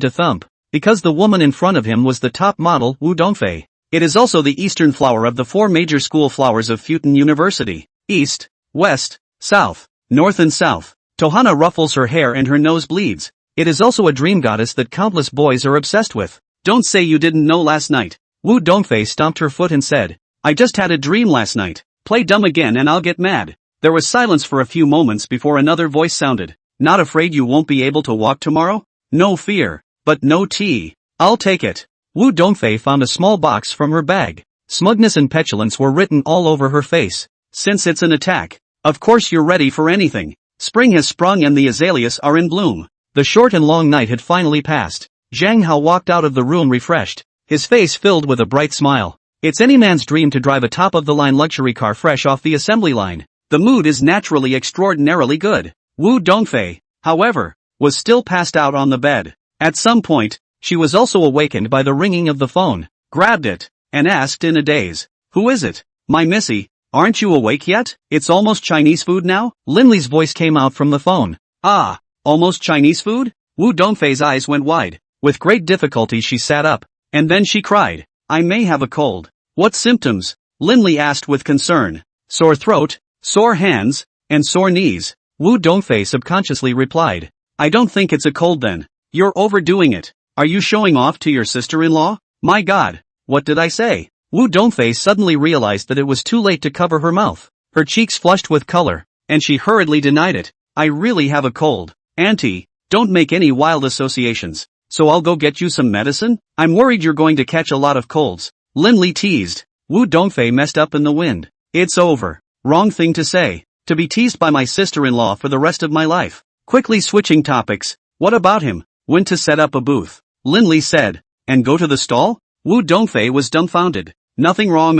to thump, because the woman in front of him was the top model, Wu Dongfei. It is also the eastern flower of the 4 major school flowers of Futon University. East, West, South, North and South. Tohana ruffles her hair and her nose bleeds. It is also a dream goddess that countless boys are obsessed with. Don't say you didn't know last night. Wu Dongfei stomped her foot and said, I just had a dream last night. Play dumb again and I'll get mad. There was silence for a few moments before another voice sounded. Not afraid you won't be able to walk tomorrow? No fear, but no tea. I'll take it. Wu Dongfei found a small box from her bag. Smugness and petulance were written all over her face. Since it's an attack, of course you're ready for anything. Spring has sprung and the azaleas are in bloom. The short and long night had finally passed. Zhang Hao walked out of the room refreshed, his face filled with a bright smile. It's any man's dream to drive a top-of-the-line luxury car fresh off the assembly line. The mood is naturally extraordinarily good. Wu Dongfei, however, was still passed out on the bed. At some point, she was also awakened by the ringing of the phone, grabbed it, and asked in a daze, "Who is it? My missy, aren't you awake yet? It's almost Chinese food now?" Linley's voice came out from the phone. "Ah, almost Chinese food?" Wu Dongfei's eyes went wide. With great difficulty she sat up, and then she cried, "I may have a cold." "What symptoms?" Linley asked with concern. "Sore throat, sore hands, and sore knees," Wu Dongfei subconsciously replied. "I don't think it's a cold then. You're overdoing it. Are you showing off to your sister-in-law?" "My God, what did I say?" Wu Dongfei suddenly realized that it was too late to cover her mouth. Her cheeks flushed with color, and she hurriedly denied it. "I really have a cold. Auntie, don't make any wild associations. So I'll go get you some medicine? I'm worried you're going to catch a lot of colds," Linley teased. Wu Dongfei messed up in the wind. "It's over. Wrong thing to say. To be teased by my sister-in-law for the rest of my life." Quickly switching topics, "What about him? Went to set up a booth," Linley said. "And go to the stall?" Wu Dongfei was dumbfounded. "Nothing wrong,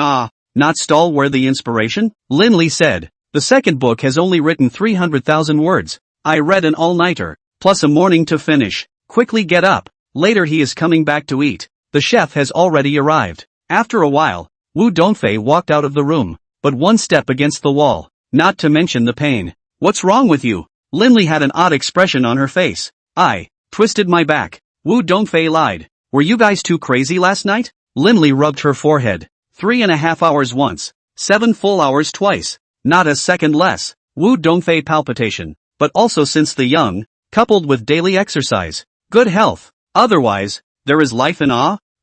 not stall-worthy inspiration?" Linley said. "The second book has only written 300,000 words. I read an all-nighter, plus a morning to finish. Quickly get up. Later he is coming back to eat. The chef has already arrived." After a while, Wu Dongfei walked out of the room, but one step against the wall, not to mention the pain. "What's wrong with you?" Linley had an odd expression on her face. "I twisted my back," Wu Dongfei lied. "Were you guys too crazy last night?" Linley rubbed her forehead. 3.5 hours once, 7 full hours twice, not a second less. Wu Dongfei palpitation, but also since the young, coupled with daily exercise, good health. Otherwise, there is life in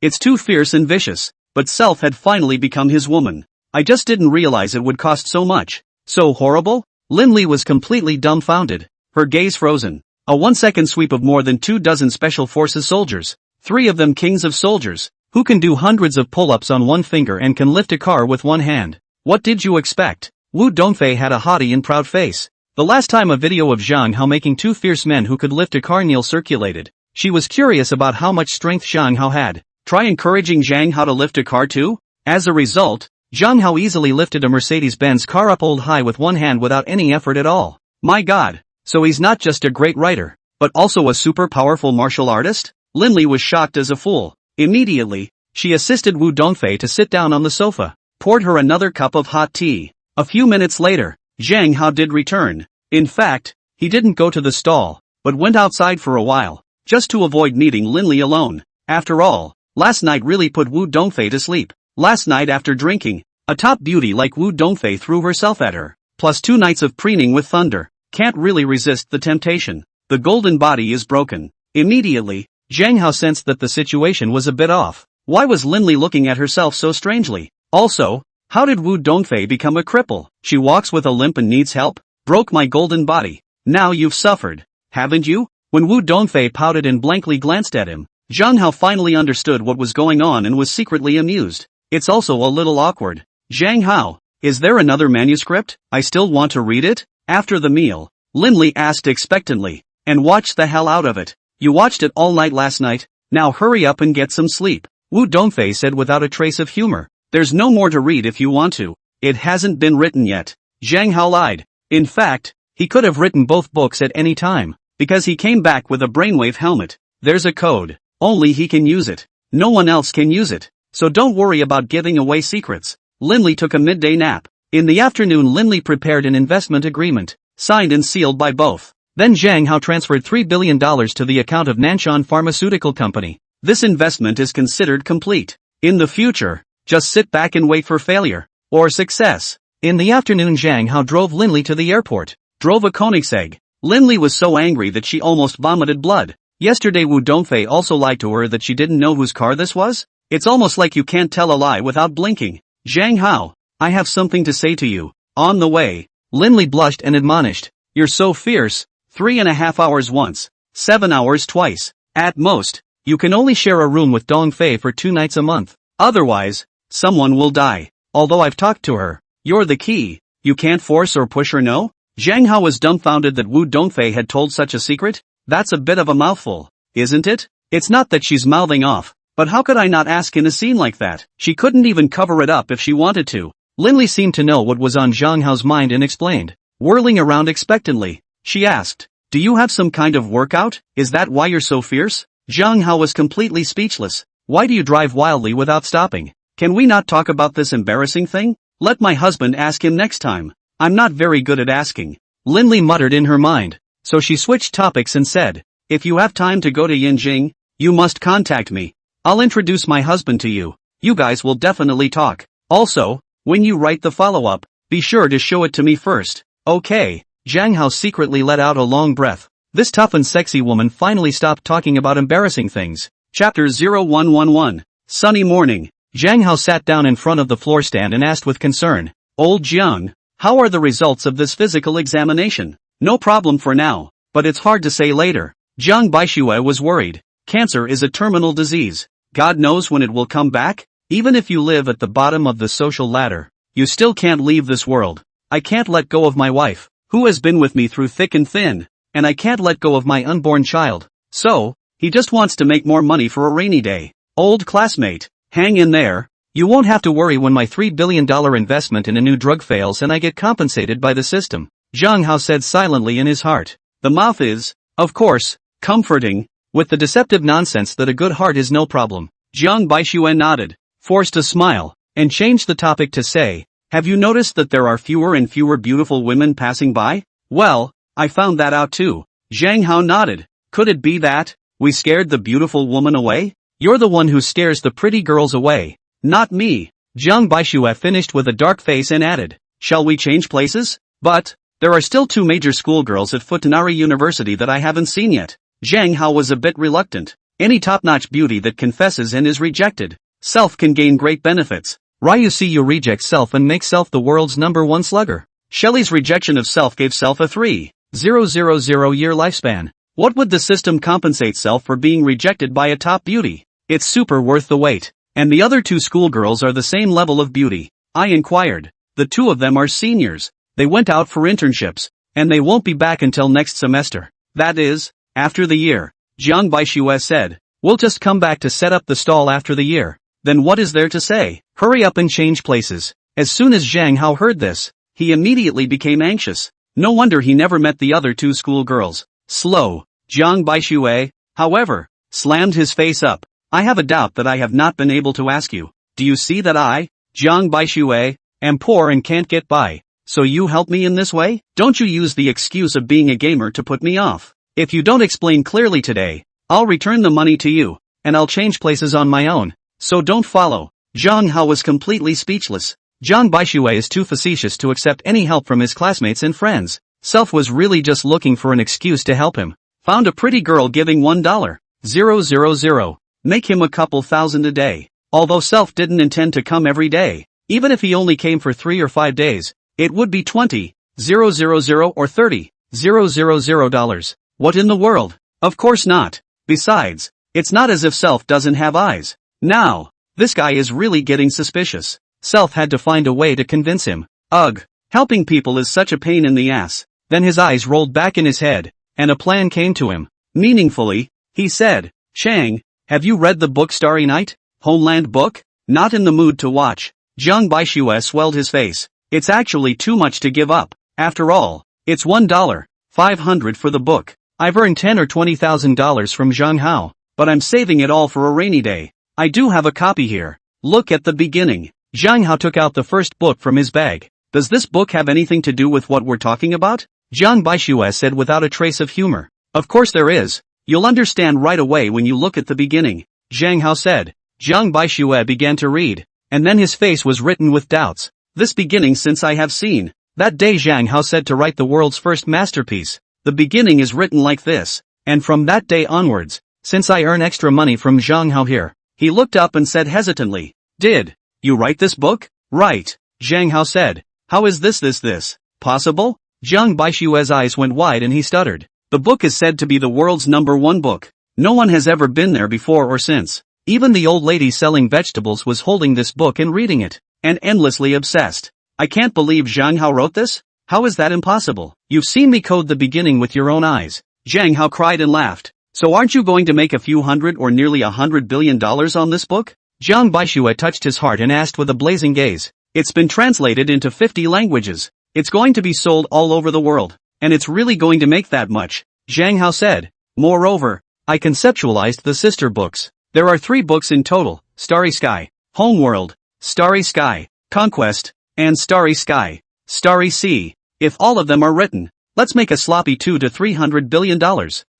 It's too fierce and vicious, but self had finally become his woman. "I just didn't realize it would cost so much. So horrible?" Linley was completely dumbfounded, her gaze frozen. A 1-second sweep of more than 24 special forces soldiers, 3 of them kings of soldiers, who can do hundreds of pull-ups on one finger and can lift a car with one hand. What did you expect? Wu Dongfei had a haughty and proud face. The last time a video of Zhang Hao making 2 fierce men who could lift a car circulated, she was curious about how much strength Zhang Hao had. Try encouraging Zhang Hao to lift a car too? As a result, Zhang Hao easily lifted a Mercedes-Benz car up old high with one hand without any effort at all. My God, so he's not just a great writer, but also a super powerful martial artist? Linley was shocked as a fool. Immediately, she assisted Wu Dongfei to sit down on the sofa, poured her another cup of hot tea. A few minutes later, Zhang Hao did return. In fact, he didn't go to the stall, but went outside for a while, just to avoid meeting Linley alone. After all, last night really put Wu Dongfei to sleep. Last night after drinking, a top beauty like Wu Dongfei threw herself at her, plus 2 nights of preening with thunder. Can't really resist the temptation. The golden body is broken. Immediately, Zhang Hao sensed that the situation was a bit off. Why was Linley looking at herself so strangely? Also, how did Wu Dongfei become a cripple? She walks with a limp and needs help? Broke my golden body. Now you've suffered, haven't you? When Wu Dongfei pouted and blankly glanced at him, Zhang Hao finally understood what was going on and was secretly amused. It's also a little awkward. "Zhang Hao, is there another manuscript? I still want to read it?" After the meal, Linley asked expectantly, "And watch the hell out of it. You watched it all night last night, now hurry up and get some sleep." Wu Dongfei said without a trace of humor. "There's no more to read if you want to. It hasn't been written yet." Zhang Hao lied. In fact, he could have written both books at any time, because he came back with a brainwave helmet. There's a code. Only he can use it. No one else can use it. So don't worry about giving away secrets. Linley took a midday nap. In the afternoon Linley prepared an investment agreement, signed and sealed by both. Then Zhang Hao transferred $3 billion to the account of Nanshan Pharmaceutical Company. This investment is considered complete. In the future, just sit back and wait for failure, or success. In the afternoon Zhang Hao drove Linley to the airport, drove a Koenigsegg. Linley was so angry that she almost vomited blood. Yesterday Wu Dongfei also lied to her that she didn't know whose car this was? It's almost like you can't tell a lie without blinking. "Zhang Hao, I have something to say to you. On the way." Linley blushed and admonished. "You're so fierce. 3.5 hours once, 7 hours twice. At most, You can only share a room with Dong Fei for 2 nights a month. Otherwise, someone will die. Although I've talked to her. You're the key. You can't force or push her, no? Zhang Hao was dumbfounded that Wu Dongfei had told such a secret. That's a bit of a mouthful, isn't it? It's not that she's mouthing off, but how could I not ask in a scene like that? She couldn't even cover it up if she wanted to. Linli seemed to know what was on Zhang Hao's mind and explained. Whirling around expectantly, she asked, "Do you have some kind of workout? Is that why you're so fierce?" Zhang Hao was completely speechless. "Why do you drive wildly without stopping? Can we not talk about this embarrassing thing? Let my husband ask him next time. I'm not very good at asking." Linli muttered in her mind. So she switched topics and said, "If you have time to go to Yinjing, you must contact me. I'll introduce my husband to you. You guys will definitely talk. Also, when you write the follow-up, be sure to show it to me first." "Okay." Zhang Hao secretly let out a long breath. This tough and sexy woman finally stopped talking about embarrassing things. Chapter 0111. Sunny morning. Zhang Hao sat down in front of the floor stand and asked with concern, "Old Jiang, how are the results of this physical examination?" "No problem for now, but it's hard to say later." Jiang Baixue was worried. "Cancer is a terminal disease. God knows when it will come back. Even if you live at the bottom of the social ladder, you still can't leave this world. I can't let go of my wife, who has been with me through thick and thin, and I can't let go of my unborn child. So, he just wants to make more money for a rainy day. Old classmate, hang in there. You won't have to worry when my $3 billion investment in a new drug fails and I get compensated by the system," Zhang Hao said silently in his heart. The mouth is, of course, comforting, with the deceptive nonsense that a good heart is no problem. Jiang Baixue nodded, forced a smile, and changed the topic to say, "Have you noticed that there are fewer and fewer beautiful women passing by?" "Well, I found that out too." Zhang Hao nodded. "Could it be that we scared the beautiful woman away?" "You're the one who scares the pretty girls away, not me." Jiang Baixue finished with a dark face and added, "Shall we change places? But there are still 2 major schoolgirls at Futanari University that I haven't seen yet." Zhang Hao was a bit reluctant. Any top-notch beauty that confesses and is rejected, self can gain great benefits. Ryu see you reject self and make self the world's #1 slugger. Shelley's rejection of self gave self a 3,000-year lifespan. What would the system compensate self for being rejected by a top beauty? It's super worth the wait. And the other 2 schoolgirls are the same level of beauty? I inquired. The 2 of them are seniors. They went out for internships, and they won't be back until next semester. That is, after the year. Jiang Baixue said, "We'll just come back to set up the stall after the year." Then what is there to say? Hurry up and change places. As soon as Zhang Hao heard this, he immediately became anxious. No wonder he never met the other 2 schoolgirls. Slow. Jiang Baixue, however, slammed his face up. "I have a doubt that I have not been able to ask you. Do you see that I, Jiang Baixue, am poor and can't get by? So you help me in this way? Don't you use the excuse of being a gamer to put me off. If you don't explain clearly today, I'll return the money to you, and I'll change places on my own. So don't follow." Zhang Hao was completely speechless. Jiang Baixue is too facetious to accept any help from his classmates and friends. Self was really just looking for an excuse to help him. Found a pretty girl giving $1,000. Make him a couple thousand a day. Although Self didn't intend to come every day. Even if he only came for 3 or 5 days, it would be $20,000 or $30,000. What in the world? Of course not. Besides, it's not as if Self doesn't have eyes. Now, this guy is really getting suspicious. Self had to find a way to convince him. Ugh, helping people is such a pain in the ass. Then his eyes rolled back in his head, and a plan came to him. Meaningfully, he said, "Chang, have you read the book Starry Night? Homeland book? Not in the mood to watch." Jiang Baixue swelled his face. "It's actually too much to give up. After all, it's $1,500 for the book. I've earned $10,000 or $20,000 from Zhang Hao, but I'm saving it all for a rainy day. I do have a copy here. Look at the beginning." Zhang Hao took out the first book from his bag. "Does this book have anything to do with what we're talking about?" Jiang Baixue said without a trace of humor. "Of course there is. You'll understand right away when you look at the beginning," Zhang Hao said. Jiang Baixue began to read, and then his face was written with doubts. "This beginning since I have seen." That day Zhang Hao said to write the world's first masterpiece. The beginning is written like this, and from that day onwards, since I earn extra money from Zhang Hao here. He looked up and said hesitantly, "Did you write this book?" "Right," Zhang Hao said. "How is this possible?" Jiang Baixue's eyes went wide and he stuttered. "The book is said to be the world's #1 book. No one has ever been there before or since. Even the old lady selling vegetables was holding this book and reading it, and endlessly obsessed. I can't believe Zhang Hao wrote this? How is that impossible? You've seen me code the beginning with your own eyes. Zhang Hao cried and laughed. So aren't you going to make a few hundred or nearly $100 billion on this book? Jiang Baixue touched his heart and asked with a blazing gaze. It's been translated into 50 languages. It's going to be sold all over the world. And it's really going to make that much, Zhang Hao said. Moreover, I conceptualized the sister books. There are 3 books in total: Starry Sky, Homeworld, Starry Sky, Conquest, and Starry Sky, Starry Sea. If all of them are written, let's make a sloppy $200 to $300 billion.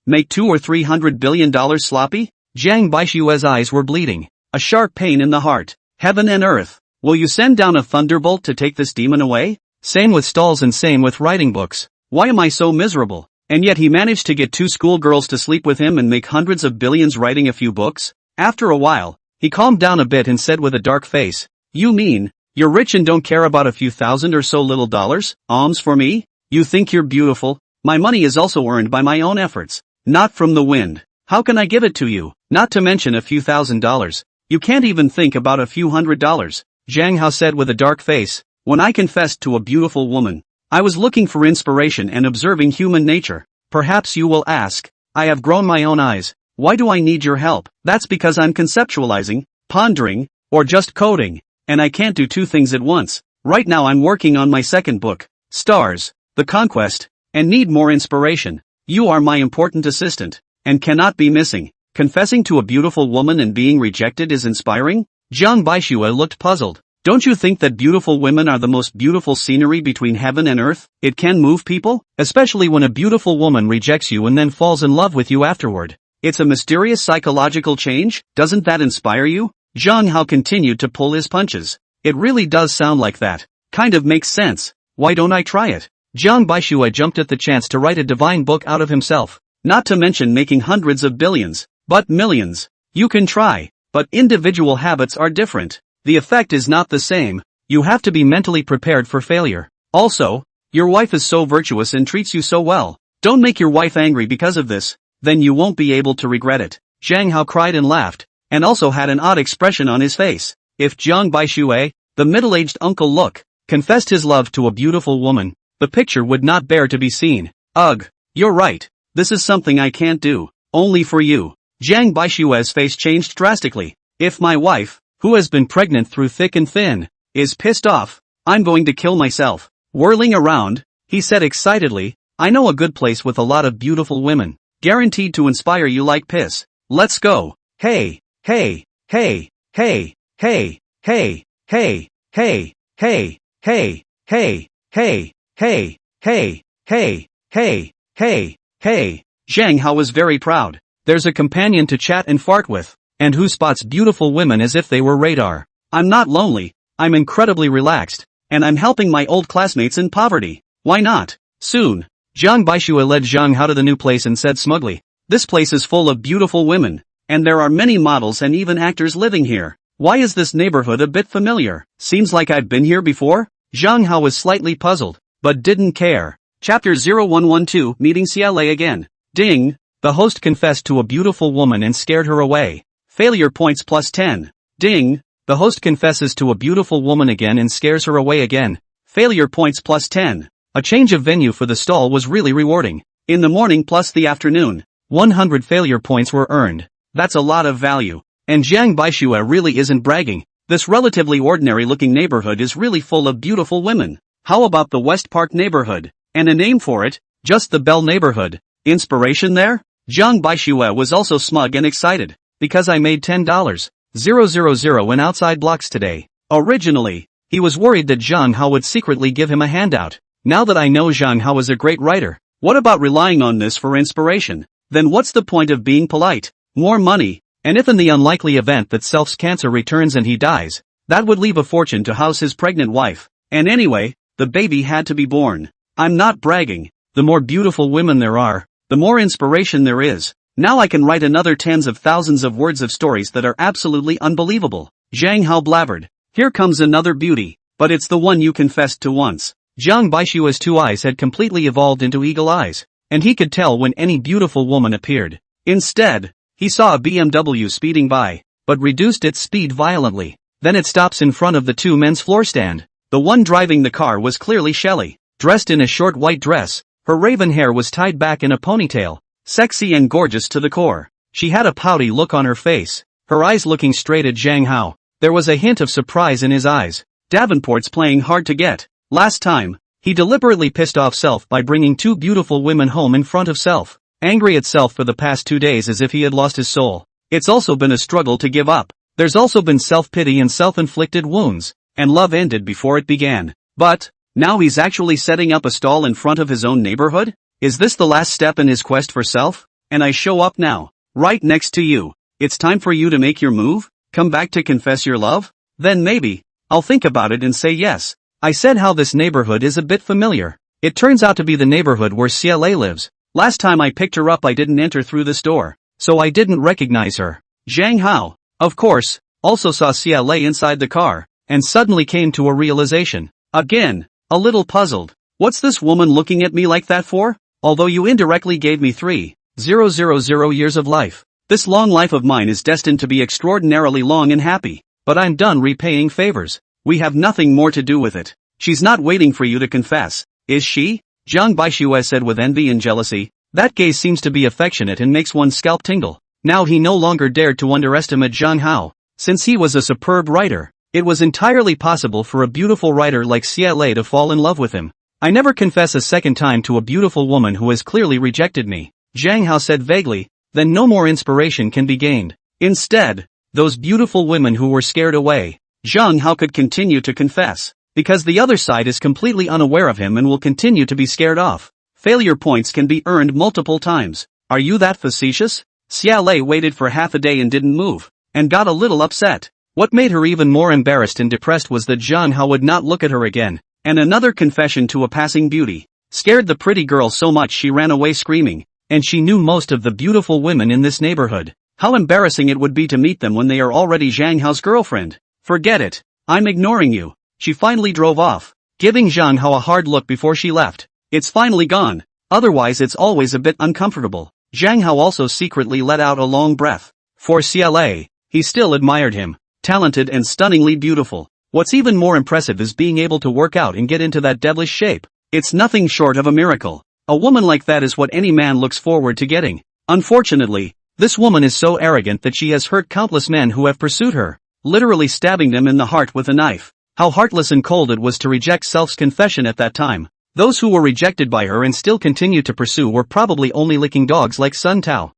Make $200 or $300 billion sloppy? Jiang Baixue's eyes were bleeding. A sharp pain in the heart. Heaven and earth. Will you send down a thunderbolt to take this demon away? Same with stalls and same with writing books. Why am I so miserable? And yet he managed to get 2 schoolgirls to sleep with him and make hundreds of billions writing a few books? After a while, he calmed down a bit and said with a dark face, You mean, you're rich and don't care about a few thousand or so little dollars, alms for me? You think you're beautiful? My money is also earned by my own efforts, not from the wind. How can I give it to you? Not to mention a few $1,000s. You can't even think about a few $100s. Zhang Hao said with a dark face. When I confessed to a beautiful woman, I was looking for inspiration and observing human nature. Perhaps you will ask, I have grown my own eyes. Why do I need your help? That's because I'm conceptualizing, pondering, or just coding, and I can't do 2 things at once. Right now I'm working on my second book, Stars, The Conquest, and need more inspiration. You are my important assistant, and cannot be missing. Confessing to a beautiful woman and being rejected is inspiring? Jiang Baixue looked puzzled. Don't you think that beautiful women are the most beautiful scenery between heaven and earth? It can move people, especially when a beautiful woman rejects you and then falls in love with you afterward. It's a mysterious psychological change, doesn't that inspire you? Zhang Hao continued to pull his punches. It really does sound like that. Kind of makes sense. Why don't I try it? Jiang Baixue jumped at the chance to write a divine book out of himself. Not to mention making hundreds of billions, but millions. You can try, but individual habits are different. The effect is not the same. You have to be mentally prepared for failure. Also, your wife is so virtuous and treats you so well. Don't make your wife angry because of this, then you won't be able to regret it. Zhang Hao cried and laughed, and also had an odd expression on his face. If Jiang Baixue, the middle-aged uncle look, confessed his love to a beautiful woman, the picture would not bear to be seen. Ugh, you're right. This is something I can't do. Only for you. Jiang Baixue's face changed drastically. If my wife, who has been pregnant through thick and thin, is pissed off, I'm going to kill myself. Whirling around, he said excitedly, I know a good place with a lot of beautiful women, guaranteed to inspire you like piss. Let's go. Hey, hey, hey, hey, hey, hey, hey, hey, hey, hey, hey, hey, hey, hey, hey, hey, hey, hey. Zhang Hao was very proud. There's a companion to chat and fart with, and who spots beautiful women as if they were radar. I'm not lonely, I'm incredibly relaxed, and I'm helping my old classmates in poverty. Why not? Soon, Jiang Baixue led Zhang Hao to the new place and said smugly, This place is full of beautiful women, and there are many models and even actors living here. Why is this neighborhood a bit familiar? Seems like I've been here before? Zhang Hao was slightly puzzled, but didn't care. Chapter 0112 Meeting CLA again. Ding! The host confessed to a beautiful woman and scared her away. Failure points plus 10. Ding! The host confesses to a beautiful woman again and scares her away again. Failure points plus 10. A change of venue for the stall was really rewarding. In the morning plus the afternoon, 100 failure points were earned. That's a lot of value. And Jiang Baixue really isn't bragging. This relatively ordinary-looking neighborhood is really full of beautiful women. How about the West Park neighborhood? And a name for it? Just the Bell neighborhood. Inspiration there? Jiang Baixue was also smug and excited, because I made $10,000 in outside blocks today. Originally, he was worried that Zhang Hao would secretly give him a handout. Now that I know Zhang Hao is a great writer, what about relying on this for inspiration? Then what's the point of being polite? More money, and if in the unlikely event that Self's cancer returns and he dies, that would leave a fortune to house his pregnant wife. And anyway, the baby had to be born. I'm not bragging. The more beautiful women there are, the more inspiration there is. Now I can write another tens of thousands of words of stories that are absolutely unbelievable. Zhang Hao blabbered. Here comes another beauty, but it's the one you confessed to once. Jiang Baixue's 2 eyes had completely evolved into eagle eyes, and he could tell when any beautiful woman appeared. Instead, He saw a BMW speeding by, but reduced its speed violently. Then it stops in front of the two men's floor stand. The one driving the car was clearly Shelley, dressed in a short white dress. Her raven hair was tied back in a ponytail, sexy and gorgeous to the core. She had a pouty look on her face, her eyes looking straight at Zhang Hao. There was a hint of surprise in his eyes. Davenport's playing hard to get. Last time, he deliberately pissed off Self by bringing two beautiful women home in front of Self, angry at Self for the past 2 days as if he had lost his soul. It's also been a struggle to give up. There's also been self-pity and self-inflicted wounds, and love ended before it began. But, now he's actually setting up a stall in front of his own neighborhood? Is this the last step in his quest for Self? And I show up now, right next to you. It's time for you to make your move? Come back to confess your love? Then maybe, I'll think about it and say yes. I said how this neighborhood is a bit familiar. It turns out to be the neighborhood where CLA lives. Last time I picked her up I didn't enter through this door, so I didn't recognize her. Zhang Hao, of course, also saw CLA inside the car, and suddenly came to a realization. Again, a little puzzled. What's this woman looking at me like that for? Although you indirectly gave me 3,000 years of life. This long life of mine is destined to be extraordinarily long and happy, but I'm done repaying favors. We have nothing more to do with it. She's not waiting for you to confess, is she? Zhang Baixue said with envy and jealousy. That gaze seems to be affectionate and makes one's scalp tingle. Now he no longer dared to underestimate Zhang Hao. Since he was a superb writer, it was entirely possible for a beautiful writer like CLA to fall in love with him. I never confess a second time to a beautiful woman who has clearly rejected me, Zhang Hao said vaguely. Then no more inspiration can be gained. Instead, those beautiful women who were scared away, Zhang Hao could continue to confess, because the other side is completely unaware of him and will continue to be scared off. Failure points can be earned multiple times. Are you that facetious? CLA waited for half a day and didn't move, and got a little upset. What made her even more embarrassed and depressed was that Zhang Hao would not look at her again, and another confession to a passing beauty scared the pretty girl so much she ran away screaming. And she knew most of the beautiful women in this neighborhood. How embarrassing it would be to meet them when they are already Zhang Hao's girlfriend. Forget it. I'm ignoring you. She finally drove off, giving Zhang Hao a hard look before she left. It's finally gone. Otherwise it's always a bit uncomfortable. Zhang Hao also secretly let out a long breath. For CLA, he still admired him. Talented and stunningly beautiful. What's even more impressive is being able to work out and get into that devilish shape. It's nothing short of a miracle. A woman like that is what any man looks forward to getting. Unfortunately, this woman is so arrogant that she has hurt countless men who have pursued her, literally stabbing them in the heart with a knife. How heartless and cold it was to reject Self's confession at that time. Those who were rejected by her and still continued to pursue were probably only licking dogs like Sun Tao.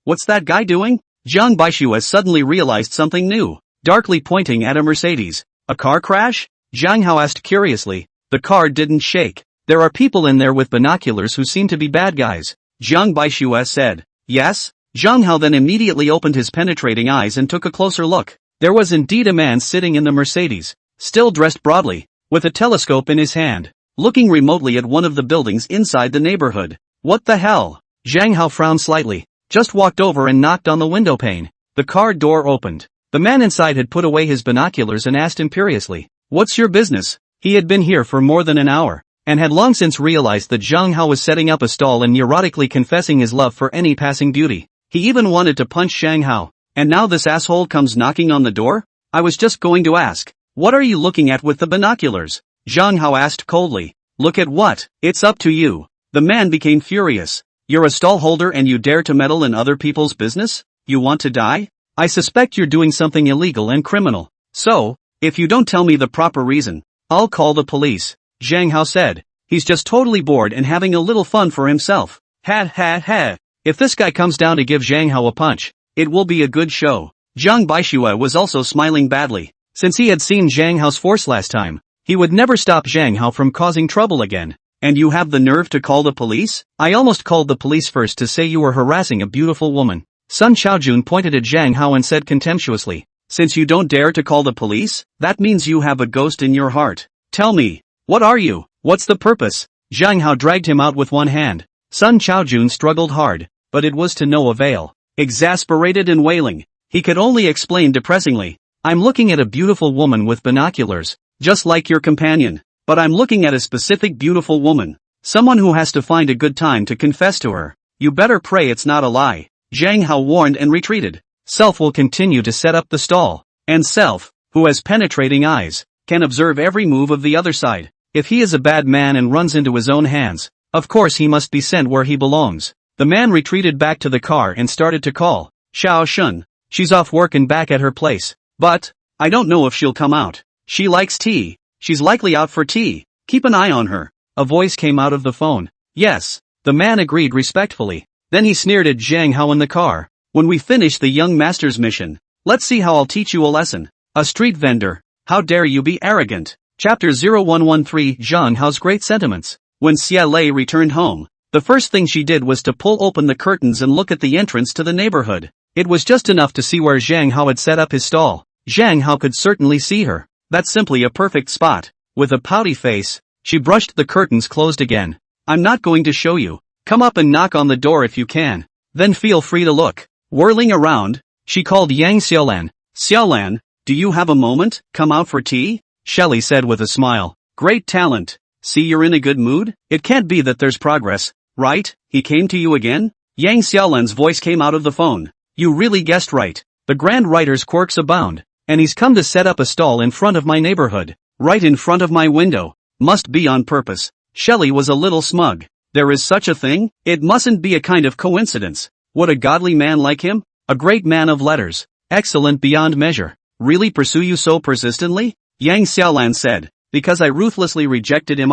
What's that guy doing? Zhang Baixue suddenly realized something new, darkly pointing at a Mercedes. A car crash? Zhang Hao asked curiously. The car didn't shake. There are people in there with binoculars who seem to be bad guys, Zhang Baixue said. Yes? Zhang Hao then immediately opened his penetrating eyes and took a closer look. There was indeed a man sitting in the Mercedes, still dressed broadly, with a telescope in his hand, looking remotely at one of the buildings inside the neighborhood. What the hell? Zhang Hao frowned slightly, just walked over and knocked on the window pane. The car door opened. The man inside had put away his binoculars and asked imperiously, "What's your business?" He had been here for more than an hour, and had long since realized that Zhang Hao was setting up a stall and neurotically confessing his love for any passing beauty. He even wanted to punch Zhang Hao. And now this asshole comes knocking on the door? I was just going to ask, what are you looking at with the binoculars? Zhang Hao asked coldly. Look at what? It's up to you. The man became furious. You're a stall holder and you dare to meddle in other people's business? You want to die? I suspect you're doing something illegal and criminal. So, if you don't tell me the proper reason, I'll call the police. Zhang Hao said. He's just totally bored and having a little fun for himself. Ha. If this guy comes down to give Zhang Hao a punch, it will be a good show. Zhang Baixue was also smiling badly. Since he had seen Zhang Hao's force last time, he would never stop Zhang Hao from causing trouble again. And you have the nerve to call the police? I almost called the police first to say you were harassing a beautiful woman. Sun Chaojun pointed at Zhang Hao and said contemptuously. Since you don't dare to call the police, that means you have a ghost in your heart. Tell me, what are you? What's the purpose? Zhang Hao dragged him out with one hand. Sun Chaojun struggled hard, but it was to no avail. Exasperated and wailing, he could only explain depressingly. I'm looking at a beautiful woman with binoculars, just like your companion. But I'm looking at a specific beautiful woman. Someone who has to find a good time to confess to her. You better pray it's not a lie. Zhang Hao warned and retreated. Self will continue to set up the stall. And Self, who has penetrating eyes, can observe every move of the other side. If he is a bad man and runs into his own hands, of course he must be sent where he belongs. The man retreated back to the car and started to call. Xiao Shun. She's off work and back at her place. But, I don't know if she'll come out. She likes tea. She's likely out for tea. Keep an eye on her. A voice came out of the phone. Yes. The man agreed respectfully. Then he sneered at Zhang Hao in the car. When we finish the young master's mission, let's see how I'll teach you a lesson. A street vendor. How dare you be arrogant. Chapter 0113 Zhang Hao's Great Sentiments. When Xia Lei returned home, the first thing she did was to pull open the curtains and look at the entrance to the neighborhood. It was just enough to see where Zhang Hao had set up his stall. Zhang Hao could certainly see her. That's simply a perfect spot. With a pouty face, she brushed the curtains closed again. I'm not going to show you. Come up and knock on the door if you can. Then feel free to look. Whirling around, she called Yang Xiaolan. Xiaolan, do you have a moment? Come out for tea? Shelley said with a smile. Great talent. See, you're in a good mood? It can't be that there's progress, right? He came to you again? Yang Xiaolan's voice came out of the phone. You really guessed right. The grand writer's quirks abound. And he's come to set up a stall in front of my neighborhood. Right in front of my window. Must be on purpose. Shelley was a little smug. There is such a thing? It mustn't be a kind of coincidence. Would a godly man like him? A great man of letters. Excellent beyond measure. Really pursue you so persistently? Yang Xiaolan said. Because I ruthlessly rejected him.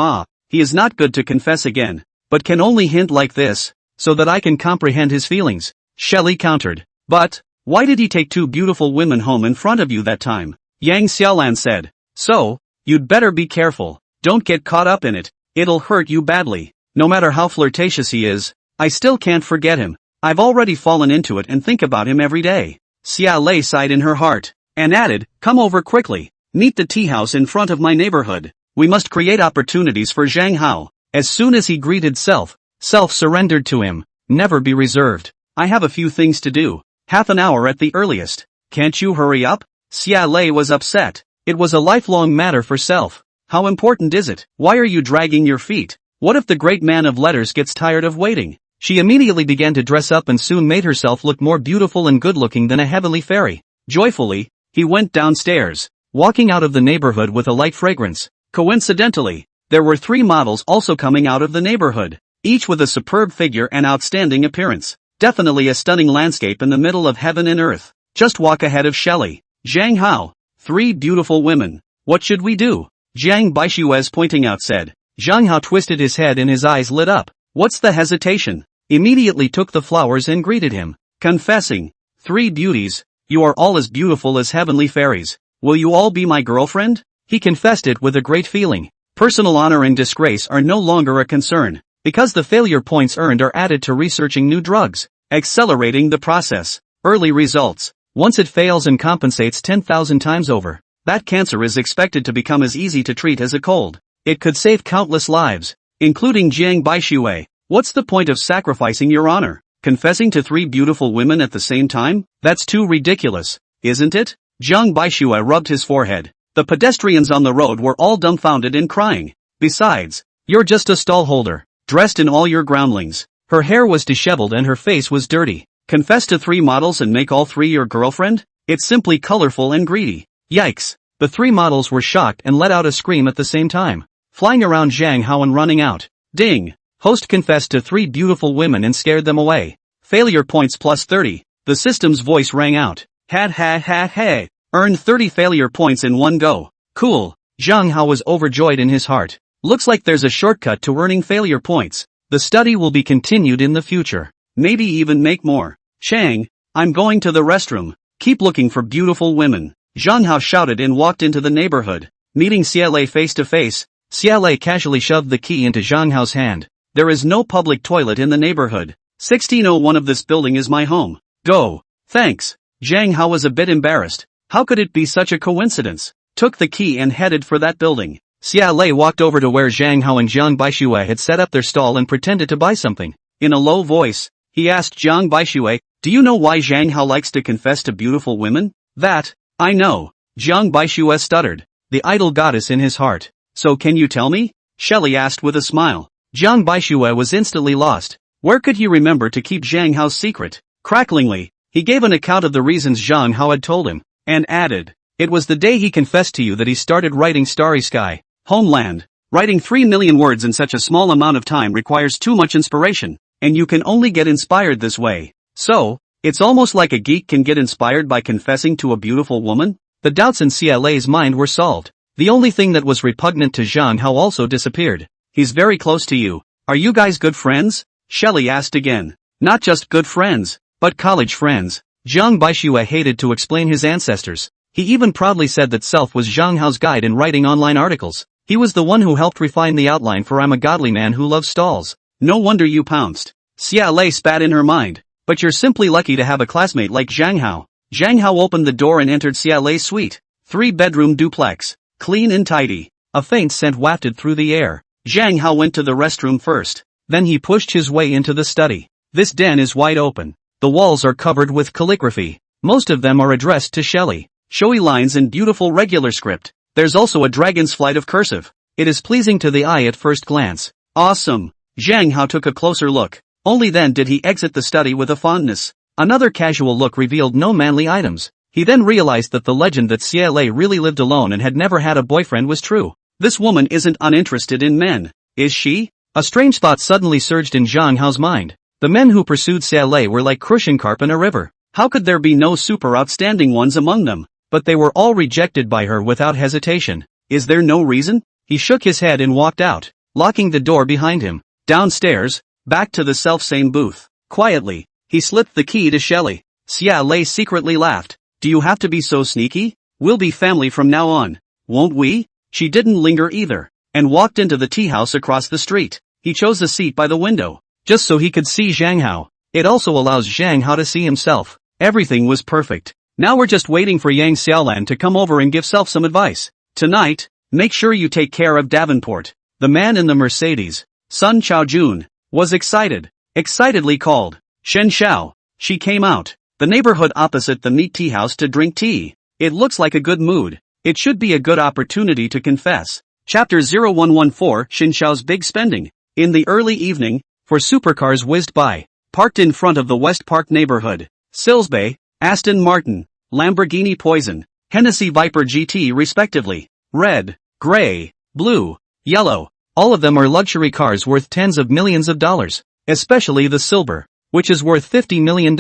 He is not good to confess again. But can only hint like this, so that I can comprehend his feelings. Shelley countered. But, why did he take two beautiful women home in front of you that time? Yang Xiaolan said. So, you'd better be careful. Don't get caught up in it. It'll hurt you badly. No matter how flirtatious he is, I still can't forget him. I've already fallen into it and think about him every day. Xia Lei sighed in her heart, and added, come over quickly. Meet the tea house in front of my neighborhood. We must create opportunities for Zhang Hao. As soon as he greeted Self surrendered to him. Never be reserved. I have a few things to do. Half an hour at the earliest. Can't you hurry up? Xia Lei was upset. It was a lifelong matter for Self. How important is it? Why are you dragging your feet? What if the great man of letters gets tired of waiting? She immediately began to dress up and soon made herself look more beautiful and good-looking than a heavenly fairy. Joyfully, he went downstairs, walking out of the neighborhood with a light fragrance. Coincidentally, there were 3 models also coming out of the neighborhood, each with a superb figure and outstanding appearance. Definitely a stunning landscape in the middle of heaven and earth. Just walk ahead of Shelley. Zhang Hao. 3 beautiful women. What should we do? Jiang Baishuez pointing out said. Zhang Hao twisted his head and his eyes lit up. What's the hesitation? Immediately took the flowers and greeted him, confessing. 3 beauties. You are all as beautiful as heavenly fairies. Will you all be my girlfriend? He confessed it with a great feeling. Personal honor and disgrace are no longer a concern, because the failure points earned are added to researching new drugs, accelerating the process. Early results. Once it fails and compensates 10,000 times over, that cancer is expected to become as easy to treat as a cold. It could save countless lives, including Jiang Baishui. What's the point of sacrificing your honor? Confessing to 3 beautiful women at the same time? That's too ridiculous, isn't it? Jiang Baishui rubbed his forehead. The pedestrians on the road were all dumbfounded and crying. Besides, you're just a stallholder, dressed in all your groundlings. Her hair was disheveled and her face was dirty. Confess to 3 models and make all 3 your girlfriend? It's simply colorful and greedy. Yikes. The 3 models were shocked and let out a scream at the same time, flying around Zhang Hao and running out. Ding! Host confessed to 3 beautiful women and scared them away. Failure points plus 30. The system's voice rang out. Ha. Earned 30 failure points in one go. Cool. Zhang Hao was overjoyed in his heart. Looks like there's a shortcut to earning failure points. The study will be continued in the future. Maybe even make more. Chang, I'm going to the restroom. Keep looking for beautiful women. Zhang Hao shouted and walked into the neighborhood. Meeting Xia Lei face to face, Xia Lei casually shoved the key into Zhang Hao's hand. There is no public toilet in the neighborhood. 1601 of this building is my home. Go. Thanks. Zhang Hao was a bit embarrassed. How could it be such a coincidence? Took the key and headed for that building. Xia Lei walked over to where Zhang Hao and Jiang Baishui had set up their stall and pretended to buy something. In a low voice, he asked Jiang Baishui, do you know why Zhang Hao likes to confess to beautiful women? That, I know. Jiang Baishui stuttered, the idol goddess in his heart. So can you tell me? Shelley asked with a smile. Jiang Baishui was instantly lost. Where could he remember to keep Zhang Hao's secret? Cracklingly, he gave an account of the reasons Zhang Hao had told him, and added, "It was the day he confessed to you that he started writing Starry Sky, Homeland. Writing 3 million words in such a small amount of time requires too much inspiration, and you can only get inspired this way. So, it's almost like a geek can get inspired by confessing to a beautiful woman?" The doubts in CLA's mind were solved. The only thing that was repugnant to Zhang Hao also disappeared. "He's very close to you. Are you guys good friends?" Shelley asked again. "Not just good friends, but college friends." Zhang Baixue hated to explain his ancestors. He even proudly said that Self was Zhang Hao's guide in writing online articles. He was the one who helped refine the outline for "I'm a Godly Man Who Loves Stalls." "No wonder you pounced." CLA spat in her mind. "But you're simply lucky to have a classmate like Zhang Hao." Zhang Hao opened the door and entered CLA's suite. 3-bedroom duplex. Clean and tidy. A faint scent wafted through the air. Zhang Hao went to the restroom first. Then he pushed his way into the study. This den is wide open. The walls are covered with calligraphy. Most of them are addressed to Shelley. Showy lines and beautiful regular script. There's also a dragon's flight of cursive. It is pleasing to the eye at first glance. Awesome. Zhang Hao took a closer look. Only then did he exit the study with a fondness. Another casual look revealed no manly items. He then realized that the legend that CLA really lived alone and had never had a boyfriend was true. This woman isn't uninterested in men, is she? A strange thought suddenly surged in Zhang Hao's mind. The men who pursued CLA were like crushing carp in a river. How could there be no super outstanding ones among them? But they were all rejected by her without hesitation. Is there no reason? He shook his head and walked out, locking the door behind him. Downstairs, back to the self-same booth. Quietly, he slipped the key to Shelley. CLA secretly laughed. "Do you have to be so sneaky? We'll be family from now on, won't we?" She didn't linger either, and walked into the tea house across the street. He chose a seat by the window, just so he could see Zhang Hao. It also allows Zhang Hao to see himself. Everything was perfect. Now we're just waiting for Yang Xiaolan to come over and give Self some advice. "Tonight, make sure you take care of Davenport." The man in the Mercedes, Sun Chaojun, was excitedly called Shen Xiao. She came out, the neighborhood opposite the neat tea house, to drink tea. It looks like a good mood. It should be a good opportunity to confess. Chapter 0114 Shen Xiao's Big Spending. In the early evening, 4 supercars whizzed by, parked in front of the West Park neighborhood. Silsbay, Aston Martin, Lamborghini Poison, Hennessy Viper GT respectively. Red, gray, blue, yellow. All of them are luxury cars worth tens of millions of dollars. Especially the silver, which is worth $50 million.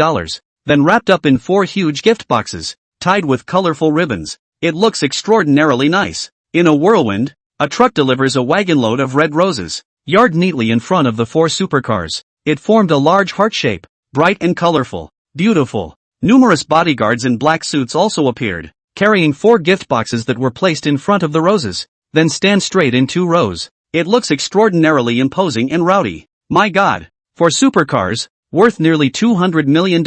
Then wrapped up in 4 huge gift boxes, tied with colorful ribbons. It looks extraordinarily nice. In a whirlwind, a truck delivers a wagon load of red roses, yard neatly in front of the 4 supercars. It formed a large heart shape, bright and colorful, beautiful. Numerous bodyguards in black suits also appeared, carrying 4 gift boxes that were placed in front of the roses, then stand straight in 2 rows. It looks extraordinarily imposing and rowdy. My God. 4 supercars, worth nearly $200 million.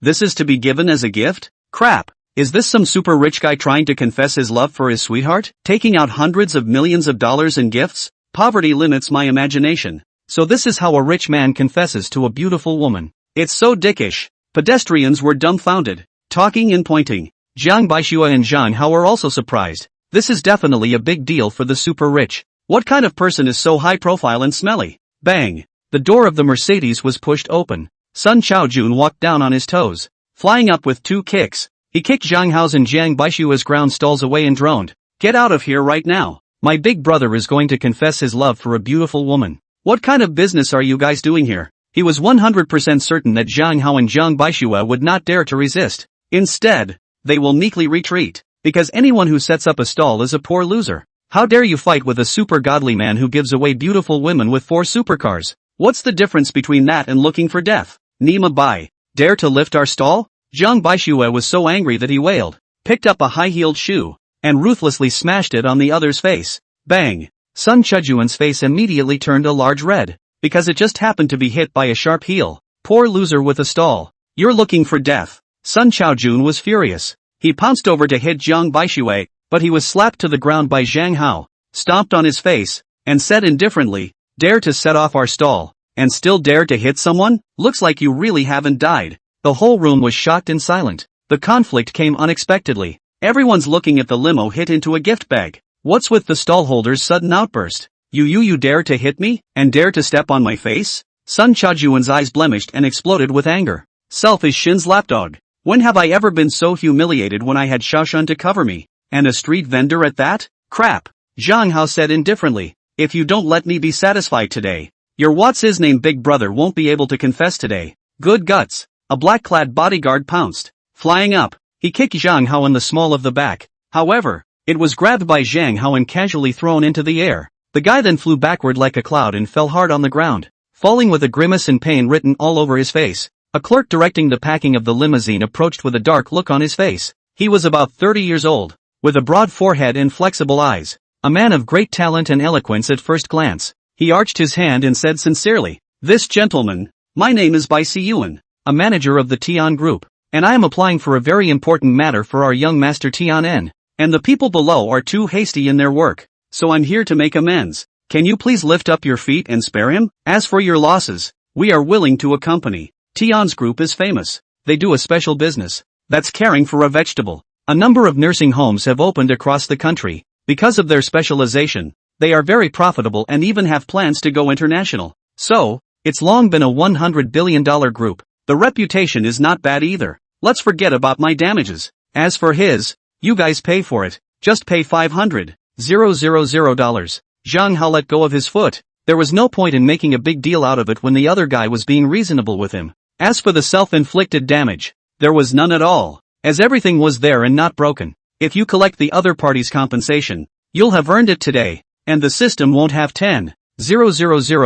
This is to be given as a gift? Crap. Is this some super rich guy trying to confess his love for his sweetheart? Taking out hundreds of millions of dollars in gifts? Poverty limits my imagination. So this is how a rich man confesses to a beautiful woman. It's so dickish. Pedestrians were dumbfounded, talking and pointing. Zhang Baixue and Zhang Hao were also surprised. This is definitely a big deal for the super rich. What kind of person is so high profile and smelly? Bang! The door of the Mercedes was pushed open. Sun Chaojun walked down on his toes, flying up with 2 kicks. He kicked Zhang Hao's and Zhang Baixue's ground stalls away and droned. "Get out of here right now. My big brother is going to confess his love for a beautiful woman. What kind of business are you guys doing here?" He was 100% certain that Zhang Hao and Zhang Baixue would not dare to resist. Instead, they will meekly retreat, because anyone who sets up a stall is a poor loser. How dare you fight with a super godly man who gives away beautiful women with 4 supercars? What's the difference between that and looking for death? Nima Bai, dare to lift our stall? Zhang Baixue was so angry that he wailed, picked up a high-heeled shoe, and ruthlessly smashed it on the other's face. Bang! Sun Chajuan's face immediately turned a large red, because it just happened to be hit by a sharp heel. Poor loser with a stall. You're looking for death. Sun Chaojun was furious. He pounced over to hit Zhang Baixue, but he was slapped to the ground by Zhang Hao, stomped on his face, and said indifferently, "Dare to set off our stall, and still dare to hit someone? Looks like you really haven't died." The whole room was shocked and silent. The conflict came unexpectedly. Everyone's looking at the limo hit into a gift bag. What's with the stallholder's sudden outburst? You dare to hit me, and dare to step on my face? Sun Chajuan's eyes blemished and exploded with anger. Self is Shin's lapdog. When have I ever been so humiliated when I had Xiaoshun to cover me? And a street vendor at that? Crap. Zhang Hao said indifferently. If you don't let me be satisfied today, your what's-his-name big brother won't be able to confess today. Good guts. A black-clad bodyguard pounced. Flying up, he kicked Zhang Hao in the small of the back. However, it was grabbed by Zhang Hao and casually thrown into the air. The guy then flew backward like a cloud and fell hard on the ground, falling with a grimace and pain written all over his face. A clerk directing the packing of the limousine approached with a dark look on his face. He was about 30 years old, with a broad forehead and flexible eyes. A man of great talent and eloquence at first glance. He arched his hand and said sincerely, "This gentleman, my name is Bai Siyuan, a manager of the Tian Group, and I am applying for a very important matter for our young master Tian. And the people below are too hasty in their work, so I'm here to make amends. Can you please lift up your feet and spare him? As for your losses, we are willing to accompany. Tian's group is famous. They do a special business. That's caring for a vegetable. A number of nursing homes have opened across the country. Because of their specialization, they are very profitable and even have plans to go international. So, it's long been a $100 billion group. The reputation is not bad either. Let's forget about my damages. As for his, you guys pay for it. Just pay $500,000. Zhang Hao let go of his foot. There was no point in making a big deal out of it when the other guy was being reasonable with him. As for the self-inflicted damage, there was none at all, as everything was there and not broken. If you collect the other party's compensation, you'll have earned it today, and the system won't have 10,000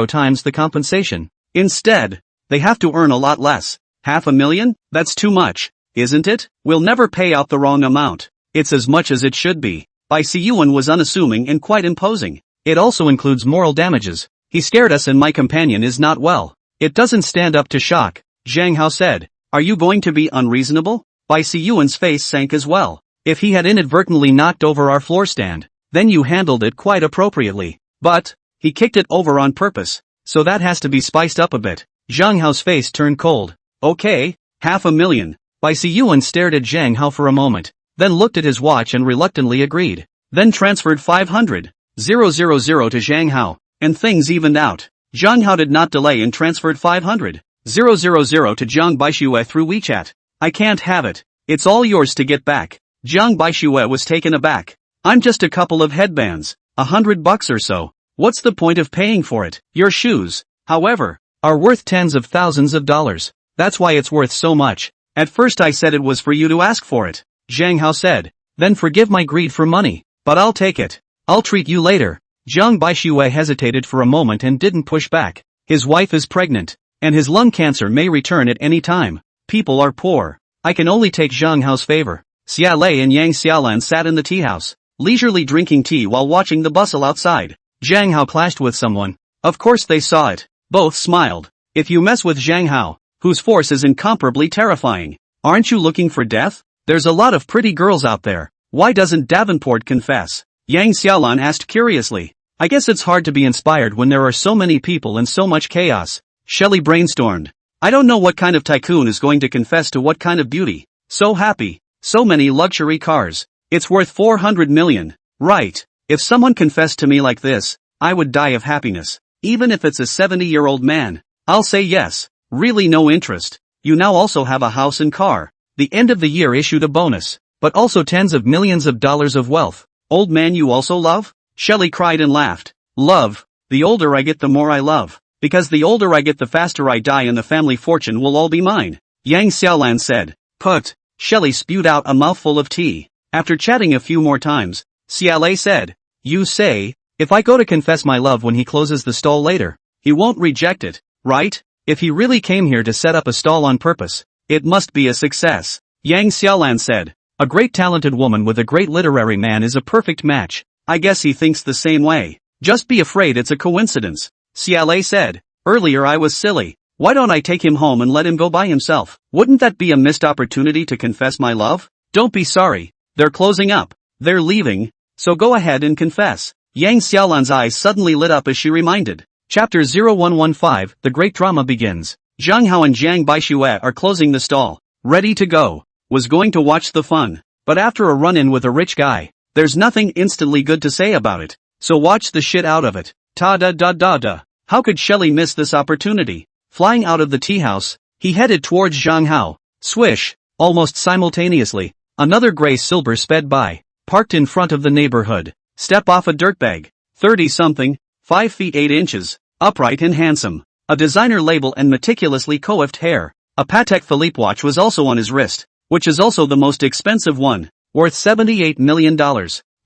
times the compensation. Instead, they have to earn a lot less. $500,000? That's too much, isn't it? We'll never pay out the wrong amount. It's as much as it should be. Bai Siyuan was unassuming and quite imposing. It also includes moral damages. He scared us and my companion is not well. It doesn't stand up to shock. Zhang Hao said. Are you going to be unreasonable? Bai Siyuan's face sank as well. If he had inadvertently knocked over our floor stand, then you handled it quite appropriately. But, he kicked it over on purpose, so that has to be spiced up a bit. Zhang Hao's face turned cold. Okay, $500,000. Bai Siyuan stared at Zhang Hao for a moment, then looked at his watch and reluctantly agreed. Then transferred 500,000 to Zhang Hao, and things evened out. Zhang Hao did not delay and transferred 500,000 to Jiang Baixue through WeChat. I can't have it. It's all yours to get back. Jiang Baixue was taken aback. I'm just a couple of headbands, $100 or so. What's the point of paying for it? Your shoes, however, are worth tens of thousands of dollars. That's why it's worth so much. At first I said it was for you to ask for it, Zhang Hao said. Then forgive my greed for money, but I'll take it. I'll treat you later. Jiang Baixue hesitated for a moment and didn't push back. His wife is pregnant, and his lung cancer may return at any time. People are poor. I can only take Zhang Hao's favor. Xia Lei and Yang Xiaolan sat in the tea house, leisurely drinking tea while watching the bustle outside. Zhang Hao clashed with someone. Of course they saw it. Both smiled. If you mess with Zhang Hao, whose force is incomparably terrifying, aren't you looking for death? There's a lot of pretty girls out there. Why doesn't Davenport confess? Yang Xiaolan asked curiously. I guess it's hard to be inspired when there are so many people and so much chaos. Shelley brainstormed. I don't know what kind of tycoon is going to confess to what kind of beauty. So happy. So many luxury cars. It's worth 400 million. Right. If someone confessed to me like this, I would die of happiness. Even if it's a 70-year-old man. I'll say yes. Really no interest. You now also have a house and car. The end of the year issued a bonus. But also tens of millions of dollars of wealth. Old man you also love? Shelley cried and laughed. Love. The older I get the more I love. Because the older I get the faster I die and the family fortune will all be mine. Yang Xiaolan said. Put. Shelley spewed out a mouthful of tea. After chatting a few more times, Xia Lei said. You say, if I go to confess my love when he closes the stall later, he won't reject it, right? If he really came here to set up a stall on purpose, it must be a success. Yang Xiaolan said. A great talented woman with a great literary man is a perfect match. I guess he thinks the same way. Just be afraid it's a coincidence. Xia Lei said. Earlier I was silly. Why don't I take him home and let him go by himself? Wouldn't that be a missed opportunity to confess my love? Don't be sorry. They're closing up. They're leaving. So go ahead and confess. Yang Xiaolan's eyes suddenly lit up as she reminded. Chapter 0115, The Great Drama Begins. Zhang Hao and Jiang Baixue are closing the stall. Ready to go. Was going to watch the fun. But after a run-in with a rich guy, there's nothing instantly good to say about it. So watch the shit out of it. Ta-da-da-da-da. How could Shelley miss this opportunity? Flying out of the tea house, He headed towards Zhang Hao. Swish! Almost simultaneously, another gray Silver sped by, parked in front of the neighborhood. Step off a dirtbag. 30-something, 5 feet 8 inches, upright and handsome. A designer label and meticulously coiffed hair. A Patek Philippe watch was also on his wrist, which is also the most expensive one, worth $78 million.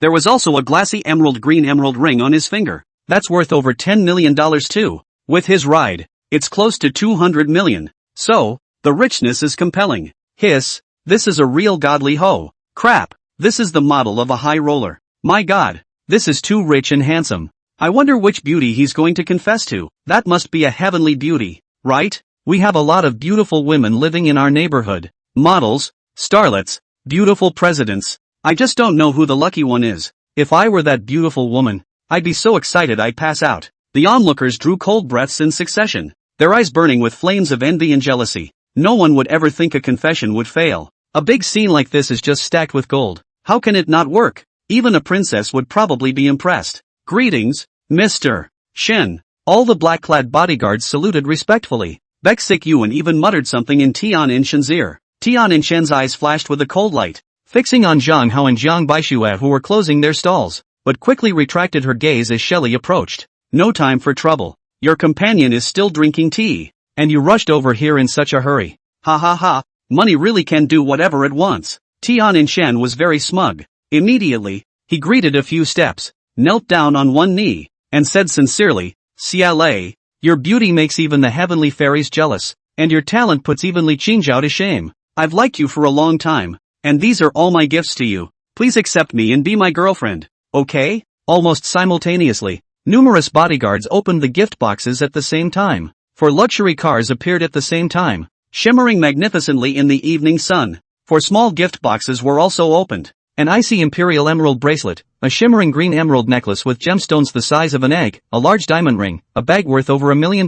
There was also a glassy green emerald ring on his finger. That's worth over $10 million too. With his ride, it's close to $200 million. So, the richness is compelling. Hiss, this is a real godly hoe. Crap, this is the model of a high roller. My god, this is too rich and handsome. I wonder which beauty he's going to confess to. That must be a heavenly beauty, right? We have a lot of beautiful women living in our neighborhood. Models, starlets, beautiful presidents. I just don't know who the lucky one is. If I were that beautiful woman, I'd be so excited I'd pass out. The onlookers drew cold breaths in succession, their eyes burning with flames of envy and jealousy. No one would ever think a confession would fail. A big scene like this is just stacked with gold. How can it not work? Even a princess would probably be impressed. Greetings, Mr. Shen. All the black-clad bodyguards saluted respectfully. Baek-sik Yuan even muttered something in Tian Shen's ear. Tian Shen's eyes flashed with a cold light, fixing on Zhang Hao and Jiang Baixue who were closing their stalls, but quickly retracted her gaze as Shelley approached. No time for trouble. Your companion is still drinking tea, and you rushed over here in such a hurry. Ha ha ha, money really can do whatever it wants. Tian Shen was very smug. Immediately, he greeted a few steps, knelt down on one knee, and said sincerely, Xia, your beauty makes even the heavenly fairies jealous, and your talent puts even Li Qingzhao to shame. I've liked you for a long time, and these are all my gifts to you. Please accept me and be my girlfriend, okay? Almost simultaneously, numerous bodyguards opened the gift boxes at the same time. 4 luxury cars appeared at the same time, shimmering magnificently in the evening sun. 4 small gift boxes were also opened. An icy imperial emerald bracelet, a shimmering green emerald necklace with gemstones the size of an egg, a large diamond ring, a bag worth over $1 million.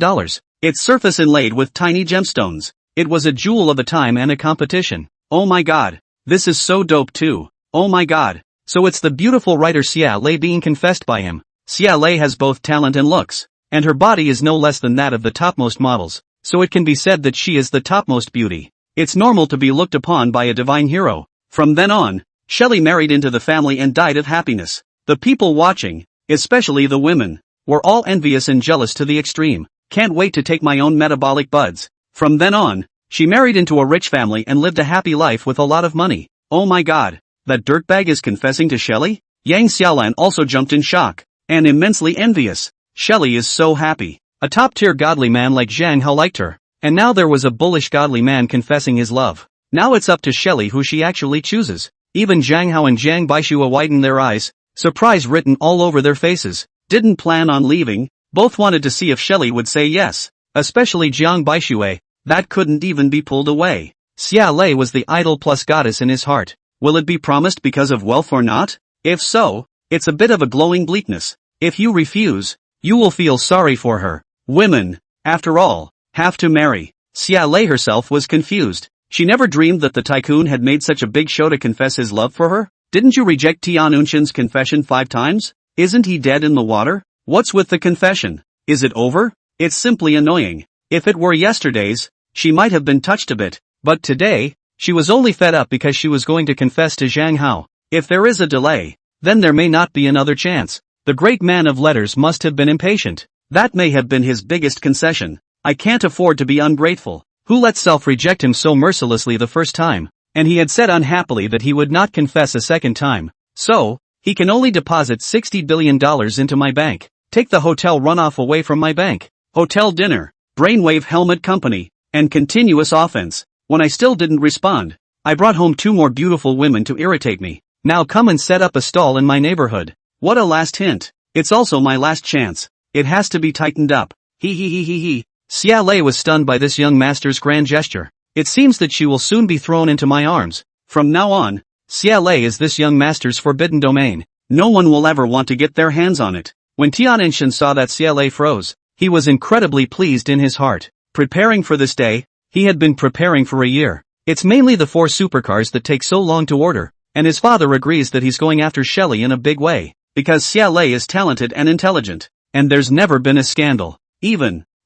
Its surface inlaid with tiny gemstones. It was a jewel of a time and a competition. Oh my god. This is so dope too. Oh my god. So it's the beautiful writer Xia Lei being confessed by him. Xia Lei has both talent and looks, and her body is no less than that of the topmost models, so it can be said that she is the topmost beauty. It's normal to be looked upon by a divine hero. From then on, Shelley married into the family and died of happiness. The people watching, especially the women, were all envious and jealous to the extreme. Can't wait to take my own metabolic buds. From then on, she married into a rich family and lived a happy life with a lot of money. Oh my god, that dirtbag is confessing to Shelley? Yang Xiaolan also jumped in shock, and immensely envious. Shelley is so happy. A top-tier godly man like Zhang Hao liked her, and now there was a bullish godly man confessing his love. Now it's up to Shelley who she actually chooses. Even Zhang Hao and Jiang Baixue widened their eyes, surprise written all over their faces. Didn't plan on leaving, both wanted to see if Shelley would say yes, especially Jiang Baixue. That couldn't even be pulled away. Xia Lei was the idol plus goddess in his heart. Will it be promised because of wealth or not? If so, it's a bit of a glowing bleakness. If you refuse, you will feel sorry for her. Women, after all, have to marry. Xia Lei herself was confused. She never dreamed that the tycoon had made such a big show to confess his love for her. Didn't you reject Tian Unshin's confession 5 times? Isn't he dead in the water? What's with the confession? Is it over? It's simply annoying. If it were yesterday's, she might have been touched a bit, but today, she was only fed up because she was going to confess to Zhang Hao. If there is a delay, then there may not be another chance. The great man of letters must have been impatient. That may have been his biggest concession. I can't afford to be ungrateful. Who let self reject him so mercilessly the first time? And he had said unhappily that he would not confess a second time. So, he can only deposit $60 billion into my bank. Take the hotel runoff away from my bank. Hotel dinner, brainwave helmet company, and continuous offense. When I still didn't respond, I brought home 2 more beautiful women to irritate me. Now come and set up a stall in my neighborhood. What a last hint. It's also my last chance. It has to be tightened up. He. Xia Lei was stunned by this young master's grand gesture. It seems that she will soon be thrown into my arms. From now on, Xia Lei is this young master's forbidden domain. No one will ever want to get their hands on it. When Tianenshin saw that Xia Lei froze, he was incredibly pleased in his heart. Preparing for this day, he had been preparing for a year. It's mainly the 4 supercars that take so long to order, and his father agrees that he's going after Shelley in a big way, because Xia Lei is talented and intelligent, and there's never been a scandal.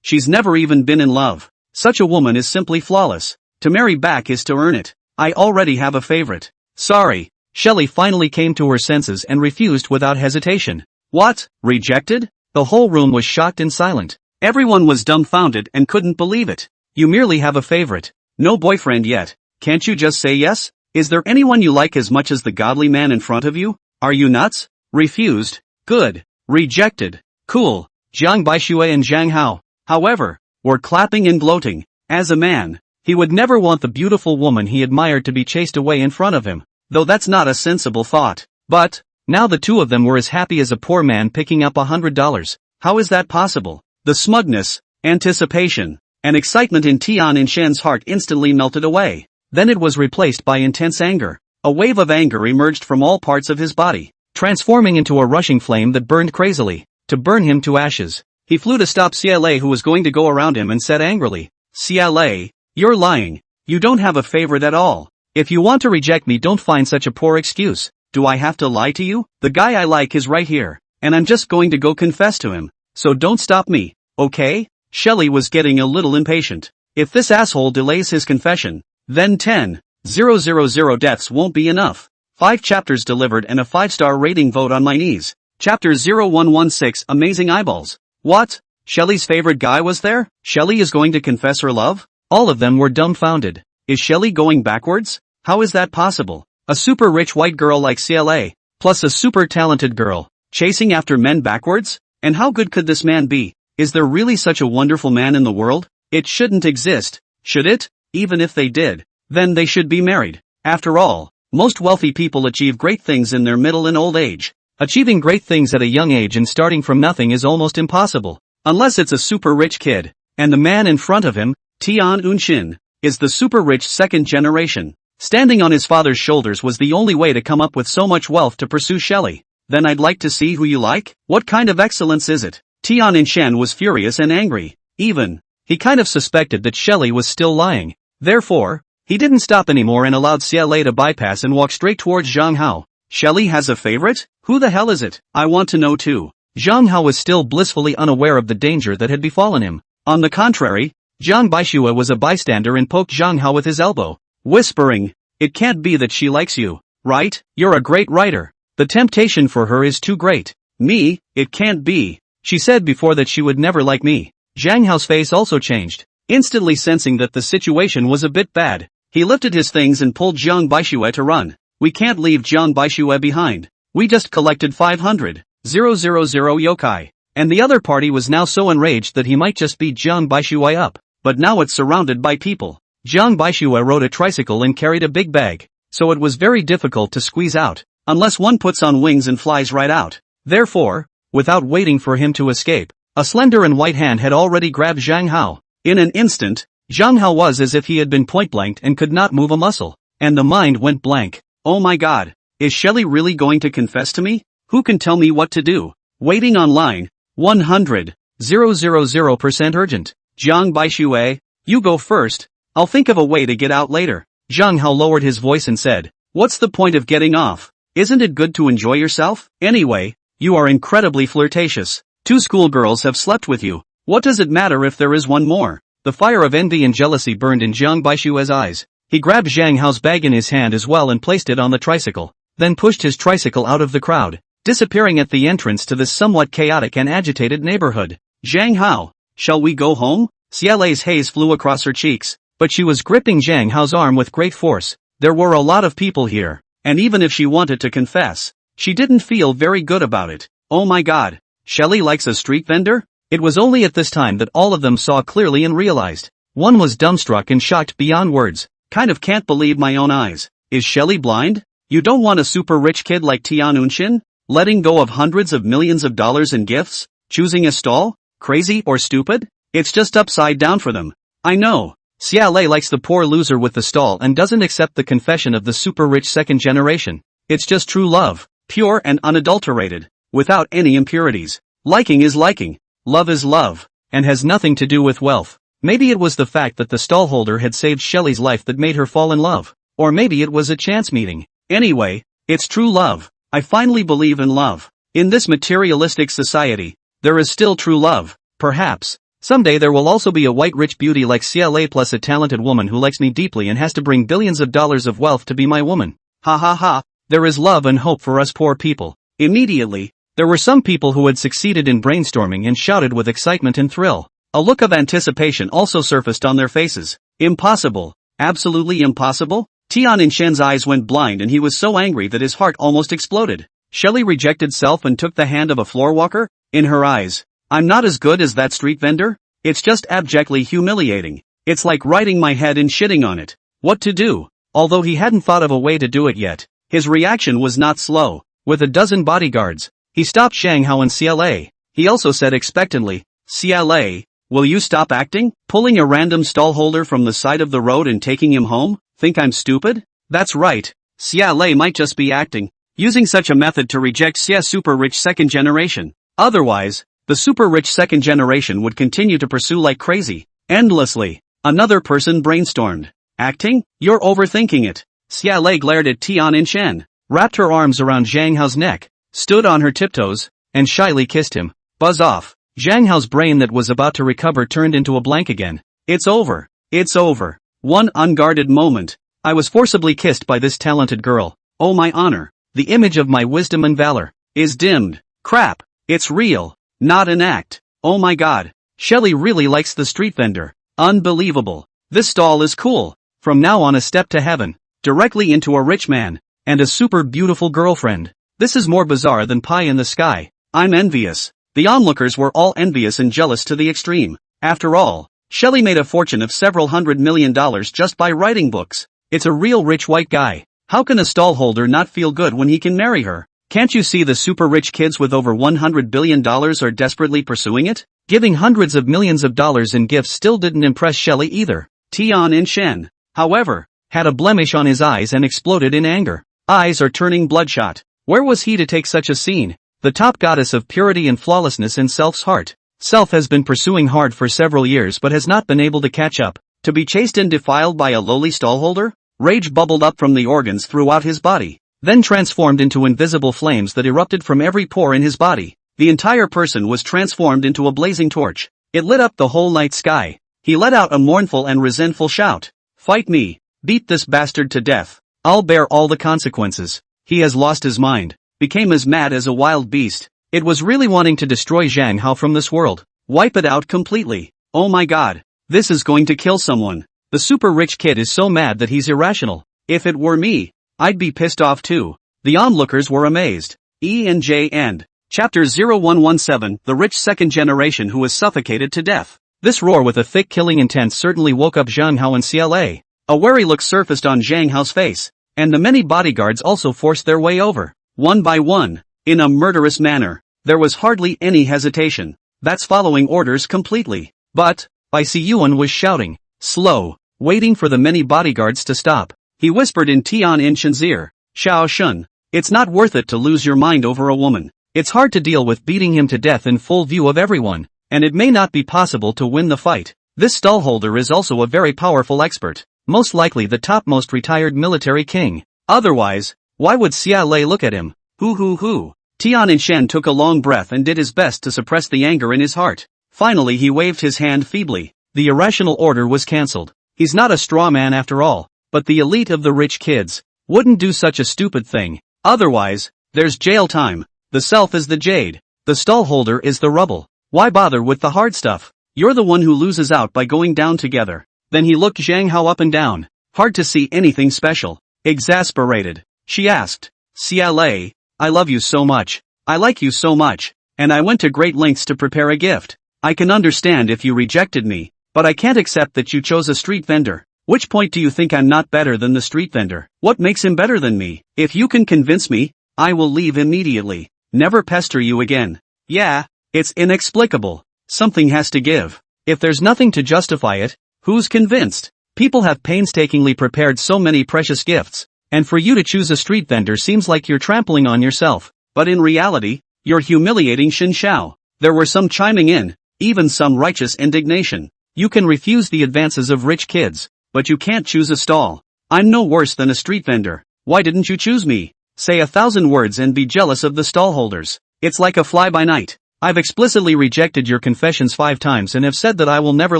She's never even been in love. Such a woman is simply flawless. To marry back is to earn it. I already have a favorite. Sorry. Shelley finally came to her senses and refused without hesitation. What? Rejected? The whole room was shocked and silent. Everyone was dumbfounded and couldn't believe it. You merely have a favorite. No boyfriend yet. Can't you just say yes? Is there anyone you like as much as the godly man in front of you? Are you nuts? Refused. Good. Rejected. Cool. Jiang Baixue and Zhang Hao, however, were clapping and gloating. As a man, he would never want the beautiful woman he admired to be chased away in front of him, though that's not a sensible thought. But, now the two of them were as happy as a poor man picking up $100. How is that possible? The smugness, anticipation, and excitement in Tian and Shen's heart instantly melted away. Then it was replaced by intense anger. A wave of anger emerged from all parts of his body, transforming into a rushing flame that burned crazily, to burn him to ashes. He flew to stop CLA, who was going to go around him, and said angrily, CLA, you're lying. You don't have a favorite at all. If you want to reject me, don't find such a poor excuse. Do I have to lie to you? The guy I like is right here, and I'm just going to go confess to him. So don't stop me, okay? Shelley was getting a little impatient. If this asshole delays his confession, then 10,000 deaths won't be enough. 5 chapters delivered and a 5-star rating. Vote on my knees. Chapter 0116, Amazing Eyeballs. What? Shelley's favorite guy was there? Shelley is going to confess her love? All of them were dumbfounded. Is Shelley going backwards? How is that possible? A super rich white girl like CLA, plus a super talented girl, chasing after men backwards? And how good could this man be? Is there really such a wonderful man in the world? It shouldn't exist, should it? Even if they did, then they should be married. After all, most wealthy people achieve great things in their middle and old age. Achieving great things at a young age and starting from nothing is almost impossible. Unless it's a super rich kid. And the man in front of him, Tian Unshin, is the super rich second generation. Standing on his father's shoulders was the only way to come up with so much wealth to pursue Shelley. Then I'd like to see who you like? What kind of excellence is it? Tian Unshin was furious and angry. He kind of suspected that Shelley was still lying. Therefore, he didn't stop anymore and allowed CLA to bypass and walk straight towards Zhang Hao. Shelley has a favorite? Who the hell is it? I want to know too. Zhang Hao was still blissfully unaware of the danger that had befallen him. On the contrary, Jiang Baixue was a bystander and poked Zhang Hao with his elbow, whispering, "It can't be that she likes you, right? You're a great writer. The temptation for her is too great." Me? It can't be. She said before that she would never like me. Zhang Hao's face also changed, instantly sensing that the situation was a bit bad. He lifted his things and pulled Jiang Baixue to run. We can't leave Jiang Baixue behind. We just collected 500,000 yokai. And the other party was now so enraged that he might just beat Jiang Baixue up. But now it's surrounded by people. Jiang Baixue rode a tricycle and carried a big bag, so it was very difficult to squeeze out, unless one puts on wings and flies right out. Therefore, without waiting for him to escape, a slender and white hand had already grabbed Zhang Hao. In an instant, Zhang Hao was as if he had been point-blanked and could not move a muscle. And the mind went blank. Oh my god, is Shelley really going to confess to me? Who can tell me what to do? Waiting online, 100,000% urgent. Jiang Baixue, you go first. I'll think of a way to get out later. Zhang Hao lowered his voice and said, what's the point of getting off? Isn't it good to enjoy yourself? Anyway, you are incredibly flirtatious. 2 schoolgirls have slept with you. What does it matter if there is one more? The fire of envy and jealousy burned in Jiang Baixue's eyes. He grabbed Zhang Hao's bag in his hand as well and placed it on the tricycle, then pushed his tricycle out of the crowd, disappearing at the entrance to this somewhat chaotic and agitated neighborhood. Zhang Hao, shall we go home? CLA's haze flew across her cheeks, but she was gripping Zhang Hao's arm with great force. There were a lot of people here, and even if she wanted to confess, she didn't feel very good about it. Oh my god, Shelley likes a street vendor? It was only at this time that all of them saw clearly and realized. One was dumbstruck and shocked beyond words. Kind of can't believe my own eyes. Is Shelley blind? You don't want a super rich kid like Tian Unshin? Letting go of hundreds of millions of dollars in gifts? Choosing a stall? Crazy or stupid? It's just upside down for them. I know. CLA likes the poor loser with the stall and doesn't accept the confession of the super rich second generation. It's just true love. Pure and unadulterated. Without any impurities. Liking is liking. Love is love. And has nothing to do with wealth. Maybe it was the fact that the stallholder had saved Shelley's life that made her fall in love. Or maybe it was a chance meeting. Anyway, it's true love. I finally believe in love. In this materialistic society, there is still true love. Perhaps, Someday there will also be a white rich beauty like CLA plus a talented woman who likes me deeply and has to bring billions of dollars of wealth to be my woman. Ha ha ha, there is love and hope for us poor people. Immediately, there were some people who had succeeded in brainstorming and shouted with excitement and thrill. A look of anticipation also surfaced on their faces. Impossible. Absolutely impossible? Tian-in-shen's eyes went blind and he was so angry that his heart almost exploded. Shelley rejected self and took the hand of a floorwalker? In her eyes, I'm not as good as that street vendor? It's just abjectly humiliating. It's like writing my head and shitting on it. What to do? Although he hadn't thought of a way to do it yet, his reaction was not slow. With a dozen bodyguards, he stopped Zhang Hao and CLA. He also said expectantly, CLA, will you stop acting? Pulling a random stallholder from the side of the road and taking him home? Think I'm stupid? That's right. CLA might just be acting, using such a method to reject Xia super rich second generation. Otherwise, the super rich second generation would continue to pursue like crazy, endlessly. Another person brainstormed. Acting? You're overthinking it. CLA glared at Tian-in-shen, wrapped her arms around Zhang Hao's neck, stood on her tiptoes, and shyly kissed him. Buzz off. Zhang Hao's brain that was about to recover turned into a blank again. It's over. It's over. One unguarded moment. I was forcibly kissed by this talented girl. Oh my honor. The image of my wisdom and valor is dimmed. Crap. It's real. Not an act. Oh my god. Shelley really likes the street vendor. Unbelievable. This stall is cool. From now on a step to heaven. Directly into a rich man. And a super beautiful girlfriend. This is more bizarre than pie in the sky. I'm envious. The onlookers were all envious and jealous to the extreme. After all, Shelley made a fortune of several $100 million just by writing books. It's a real rich white guy. How can a stallholder not feel good when he can marry her? Can't you see the super rich kids with over $100 billion are desperately pursuing it? Giving hundreds of millions of dollars in gifts still didn't impress Shelley either. Tian-in-shen, however, had a blemish on his eyes and exploded in anger. Eyes are turning bloodshot. Where was he to take such a scene? The top goddess of purity and flawlessness in Self's heart. Self has been pursuing hard for several years but has not been able to catch up. To be chased and defiled by a lowly stallholder? Rage bubbled up from the organs throughout his body, then transformed into invisible flames that erupted from every pore in his body. The entire person was transformed into a blazing torch. It lit up the whole night sky. He let out a mournful and resentful shout. Fight me. Beat this bastard to death. I'll bear all the consequences. He has lost his mind. Became as mad as a wild beast. It was really wanting to destroy Zhang Hao from this world. Wipe it out completely. Oh my god. This is going to kill someone. The super rich kid is so mad that he's irrational. If it were me, I'd be pissed off too. The onlookers were amazed. E&J End. Chapter 0117, The Rich Second Generation Who Was Suffocated to Death. This roar with a thick killing intent certainly woke up Zhang Hao and CLA. A wary look surfaced on Zhang Hao's face, and the many bodyguards also forced their way over. One by one, in a murderous manner. There was hardly any hesitation. That's following orders completely. But, Bai Siyuan was shouting. Slow, waiting for the many bodyguards to stop. He whispered in Tian-in-shen's ear. Xiao Shun, it's not worth it to lose your mind over a woman. It's hard to deal with beating him to death in full view of everyone, and it may not be possible to win the fight. This stallholder is also a very powerful expert. Most likely the topmost retired military king. Otherwise, why would CLA look at him? Hoo. Tian-in-shen took a long breath and did his best to suppress the anger in his heart. Finally he waved his hand feebly. The irrational order was cancelled. He's not a straw man after all, but the elite of the rich kids wouldn't do such a stupid thing. Otherwise, there's jail time. The self is the jade. The stallholder is the rubble. Why bother with the hard stuff? You're the one who loses out by going down together. Then he looked Zhang Hao up and down. Hard to see anything special. Exasperated, she asked. CLA, I love you so much. I like you so much. And I went to great lengths to prepare a gift. I can understand if you rejected me, but I can't accept that you chose a street vendor. Which point do you think I'm not better than the street vendor? What makes him better than me? If you can convince me, I will leave immediately. Never pester you again. Yeah, it's inexplicable. Something has to give. If there's nothing to justify it, who's convinced? People have painstakingly prepared so many precious gifts, and for you to choose a street vendor seems like you're trampling on yourself. But in reality, you're humiliating Xin Xiao. There were some chiming in, even some righteous indignation. You can refuse the advances of rich kids, but you can't choose a stall. I'm no worse than a street vendor. Why didn't you choose me? Say 1,000 words and be jealous of the stallholders. It's like a fly-by-night. I've explicitly rejected your confessions 5 times and have said that I will never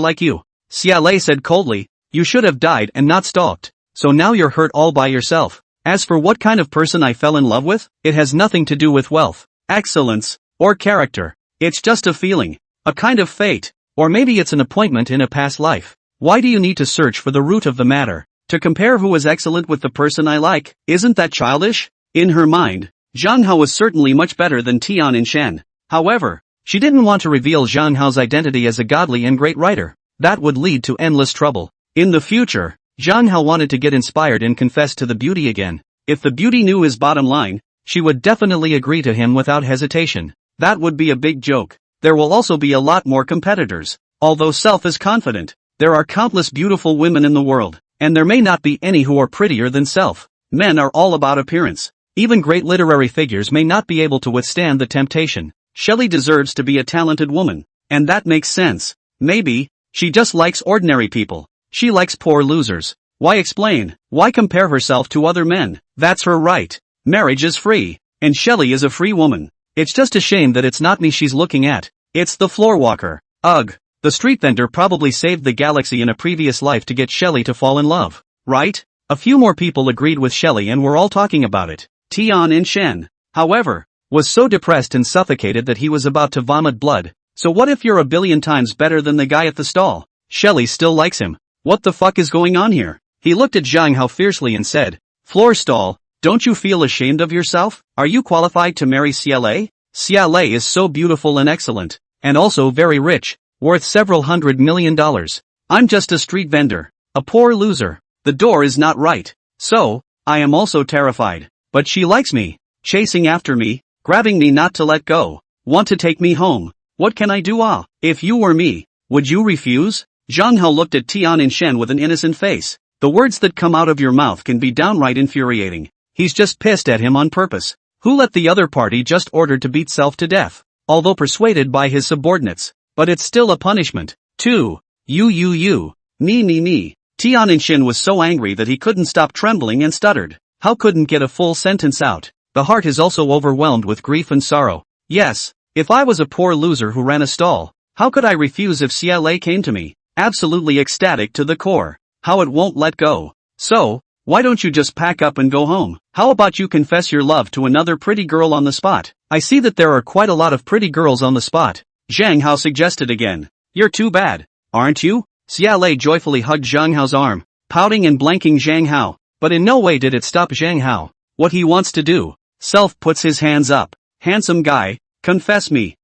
like you. Xiaolei said coldly. You should have died and not stalked. So now you're hurt all by yourself. As for what kind of person I fell in love with, it has nothing to do with wealth, excellence, or character. It's just a feeling, a kind of fate, or maybe it's an appointment in a past life. Why do you need to search for the root of the matter? To compare who is excellent with the person I like, isn't that childish? In her mind, Zhang Hao was certainly much better than Tian and Shen. However, she didn't want to reveal Zhang Hao's identity as a godly and great writer. That would lead to endless trouble. In the future, Zhang Hao wanted to get inspired and confess to the beauty again. If the beauty knew his bottom line, she would definitely agree to him without hesitation. That would be a big joke. There will also be a lot more competitors. Although Self is confident, there are countless beautiful women in the world, and there may not be any who are prettier than Self. Men are all about appearance. Even great literary figures may not be able to withstand the temptation. Shelley deserves to be a talented woman, and that makes sense. Maybe, she just likes ordinary people. She likes poor losers. Why explain? Why compare herself to other men? That's her right. Marriage is free, and Shelley is a free woman. It's just a shame that it's not me she's looking at. It's the floorwalker. Ugh. The street vendor probably saved the galaxy in a previous life to get Shelley to fall in love. Right? A few more people agreed with Shelley and were all talking about it. Tian and Shen, however, was so depressed and suffocated that he was about to vomit blood. So what if you're a billion times better than the guy at the stall? Shelley still likes him. What the fuck is going on here? He looked at Zhang Hao fiercely and said, Floor stall, don't you feel ashamed of yourself? Are you qualified to marry Xiaolei? Xiaolei is so beautiful and excellent, and also very rich, worth several $100 million. I'm just a street vendor, a poor loser. The door is not right. So, I am also terrified. But she likes me, chasing after me, grabbing me not to let go, want to take me home. What can I do? If you were me, would you refuse? Zhang Hao looked at Tian and Shen with an innocent face. The words that come out of your mouth can be downright infuriating. He's just pissed at him on purpose. Who let the other party just ordered to beat Self to death? Although persuaded by his subordinates. But it's still a punishment. 2. You. Me. Tian and Shen was so angry that he couldn't stop trembling and stuttered. How couldn't get a full sentence out? The heart is also overwhelmed with grief and sorrow. Yes, if I was a poor loser who ran a stall, how could I refuse if Xiaolei came to me? Absolutely ecstatic to the core. How it won't let go. So, why don't you just pack up and go home? How about you confess your love to another pretty girl on the spot? I see that there are quite a lot of pretty girls on the spot. Zhang Hao suggested again. You're too bad, aren't you? Xiaolei joyfully hugged Zhang Hao's arm, pouting and blanking Zhang Hao, but in no way did it stop Zhang Hao. What he wants to do. Self puts his hands up. Handsome guy, confess me,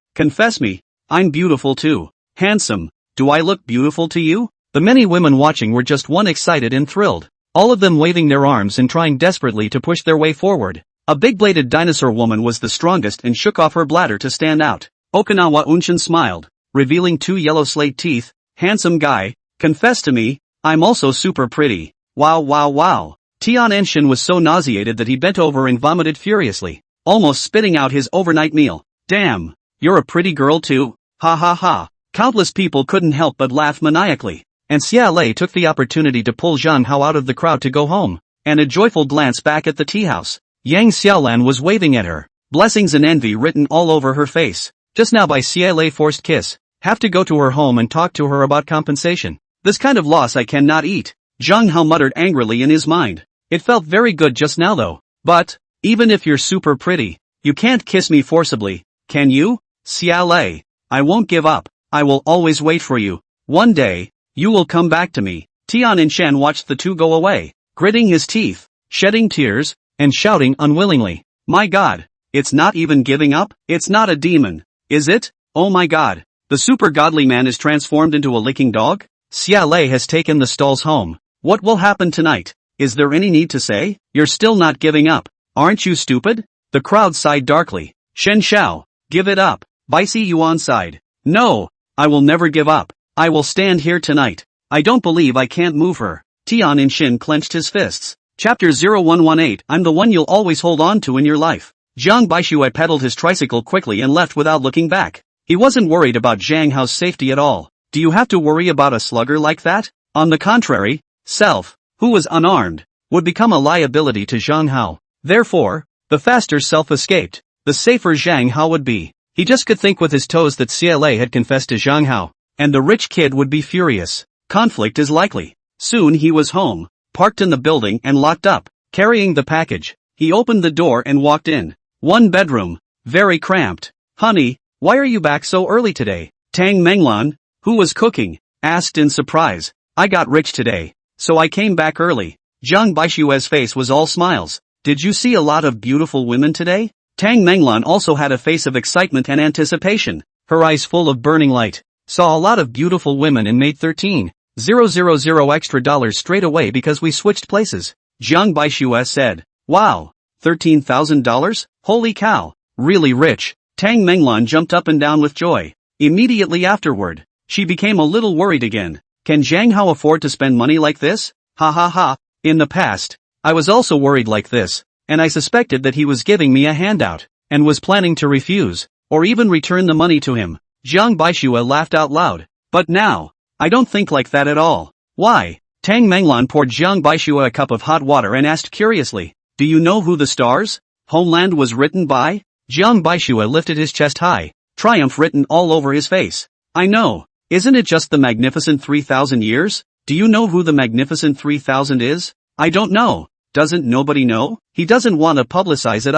I'm beautiful too. Handsome, do I look beautiful to you? The many women watching were just one excited and thrilled, all of them waving their arms and trying desperately to push their way forward. A big-bladed dinosaur woman was the strongest and shook off her bladder to stand out. Okinawa Unshin smiled, revealing 2 yellow slate teeth. Handsome guy, confess to me, I'm also super pretty. Wow. Tian Enshin was so nauseated that he bent over and vomited furiously, almost spitting out his overnight meal. Damn, you're a pretty girl too? Ha. Countless people couldn't help but laugh maniacally. And Xiaolei took the opportunity to pull Zhang Hao out of the crowd to go home, and a joyful glance back at the tea house. Yang Xiaolan was waving at her, blessings and envy written all over her face. Just now by Xiaolei forced kiss. Have to go to her home and talk to her about compensation. This kind of loss I cannot eat. Zhang Hao muttered angrily in his mind. It felt very good just now though. But, even if you're super pretty, you can't kiss me forcibly, can you? Xiaolei, I won't give up. I will always wait for you. One day, you will come back to me. Tian and Shen watched the two go away, gritting his teeth, shedding tears, and shouting unwillingly. My god, it's not even giving up? It's not a demon, is it? Oh my god, the super godly man is transformed into a licking dog? Xiaolei has taken the stalls home. What will happen tonight? Is there any need to say? You're still not giving up, aren't you stupid? The crowd sighed darkly. Shen Xiao, give it up. Bicey Yuan sighed. No, I will never give up. I will stand here tonight. I don't believe I can't move her. Tian and Shin clenched his fists. Chapter 0118 I'm the one you'll always hold on to in your life. Jiang Baishui pedaled his tricycle quickly and left without looking back. He wasn't worried about Zhang Hao's safety at all. Do you have to worry about a slugger like that? On the contrary, Self, who was unarmed, would become a liability to Zhang Hao. Therefore, the faster Self escaped, the safer Zhang Hao would be. He just could think with his toes that CLA had confessed to Zhang Hao, and the rich kid would be furious. Conflict is likely. Soon he was home, parked in the building and locked up, carrying the package. He opened the door and walked in. One bedroom, very cramped. Honey, why are you back so early today? Tang Menglan, who was cooking, asked in surprise. I got rich today, so I came back early. Zhang Baishue's face was all smiles. Did you see a lot of beautiful women today? Tang Menglan also had a face of excitement and anticipation, her eyes full of burning light. Saw a lot of beautiful women and made $13,000 extra straight away because we switched places. Zhang Baishue said. Wow, $13,000? Holy cow, really rich. Tang Menglan jumped up and down with joy. Immediately afterward, she became a little worried again. Can Zhang Hao afford to spend money like this? Ha ha ha. In the past, I was also worried like this, and I suspected that he was giving me a handout, and was planning to refuse, or even return the money to him. Zhang Baishue laughed out loud. But now, I don't think like that at all. Why? Tang Menglan poured Zhang Baishue a cup of hot water and asked curiously, do you know who the stars? Homeland was written by? Zhang Baishue lifted his chest high, triumph written all over his face. I know. Isn't it just the Magnificent 3,000 years? Do you know who the Magnificent 3,000 is? I don't know. Doesn't nobody know? He doesn't want to publicize it.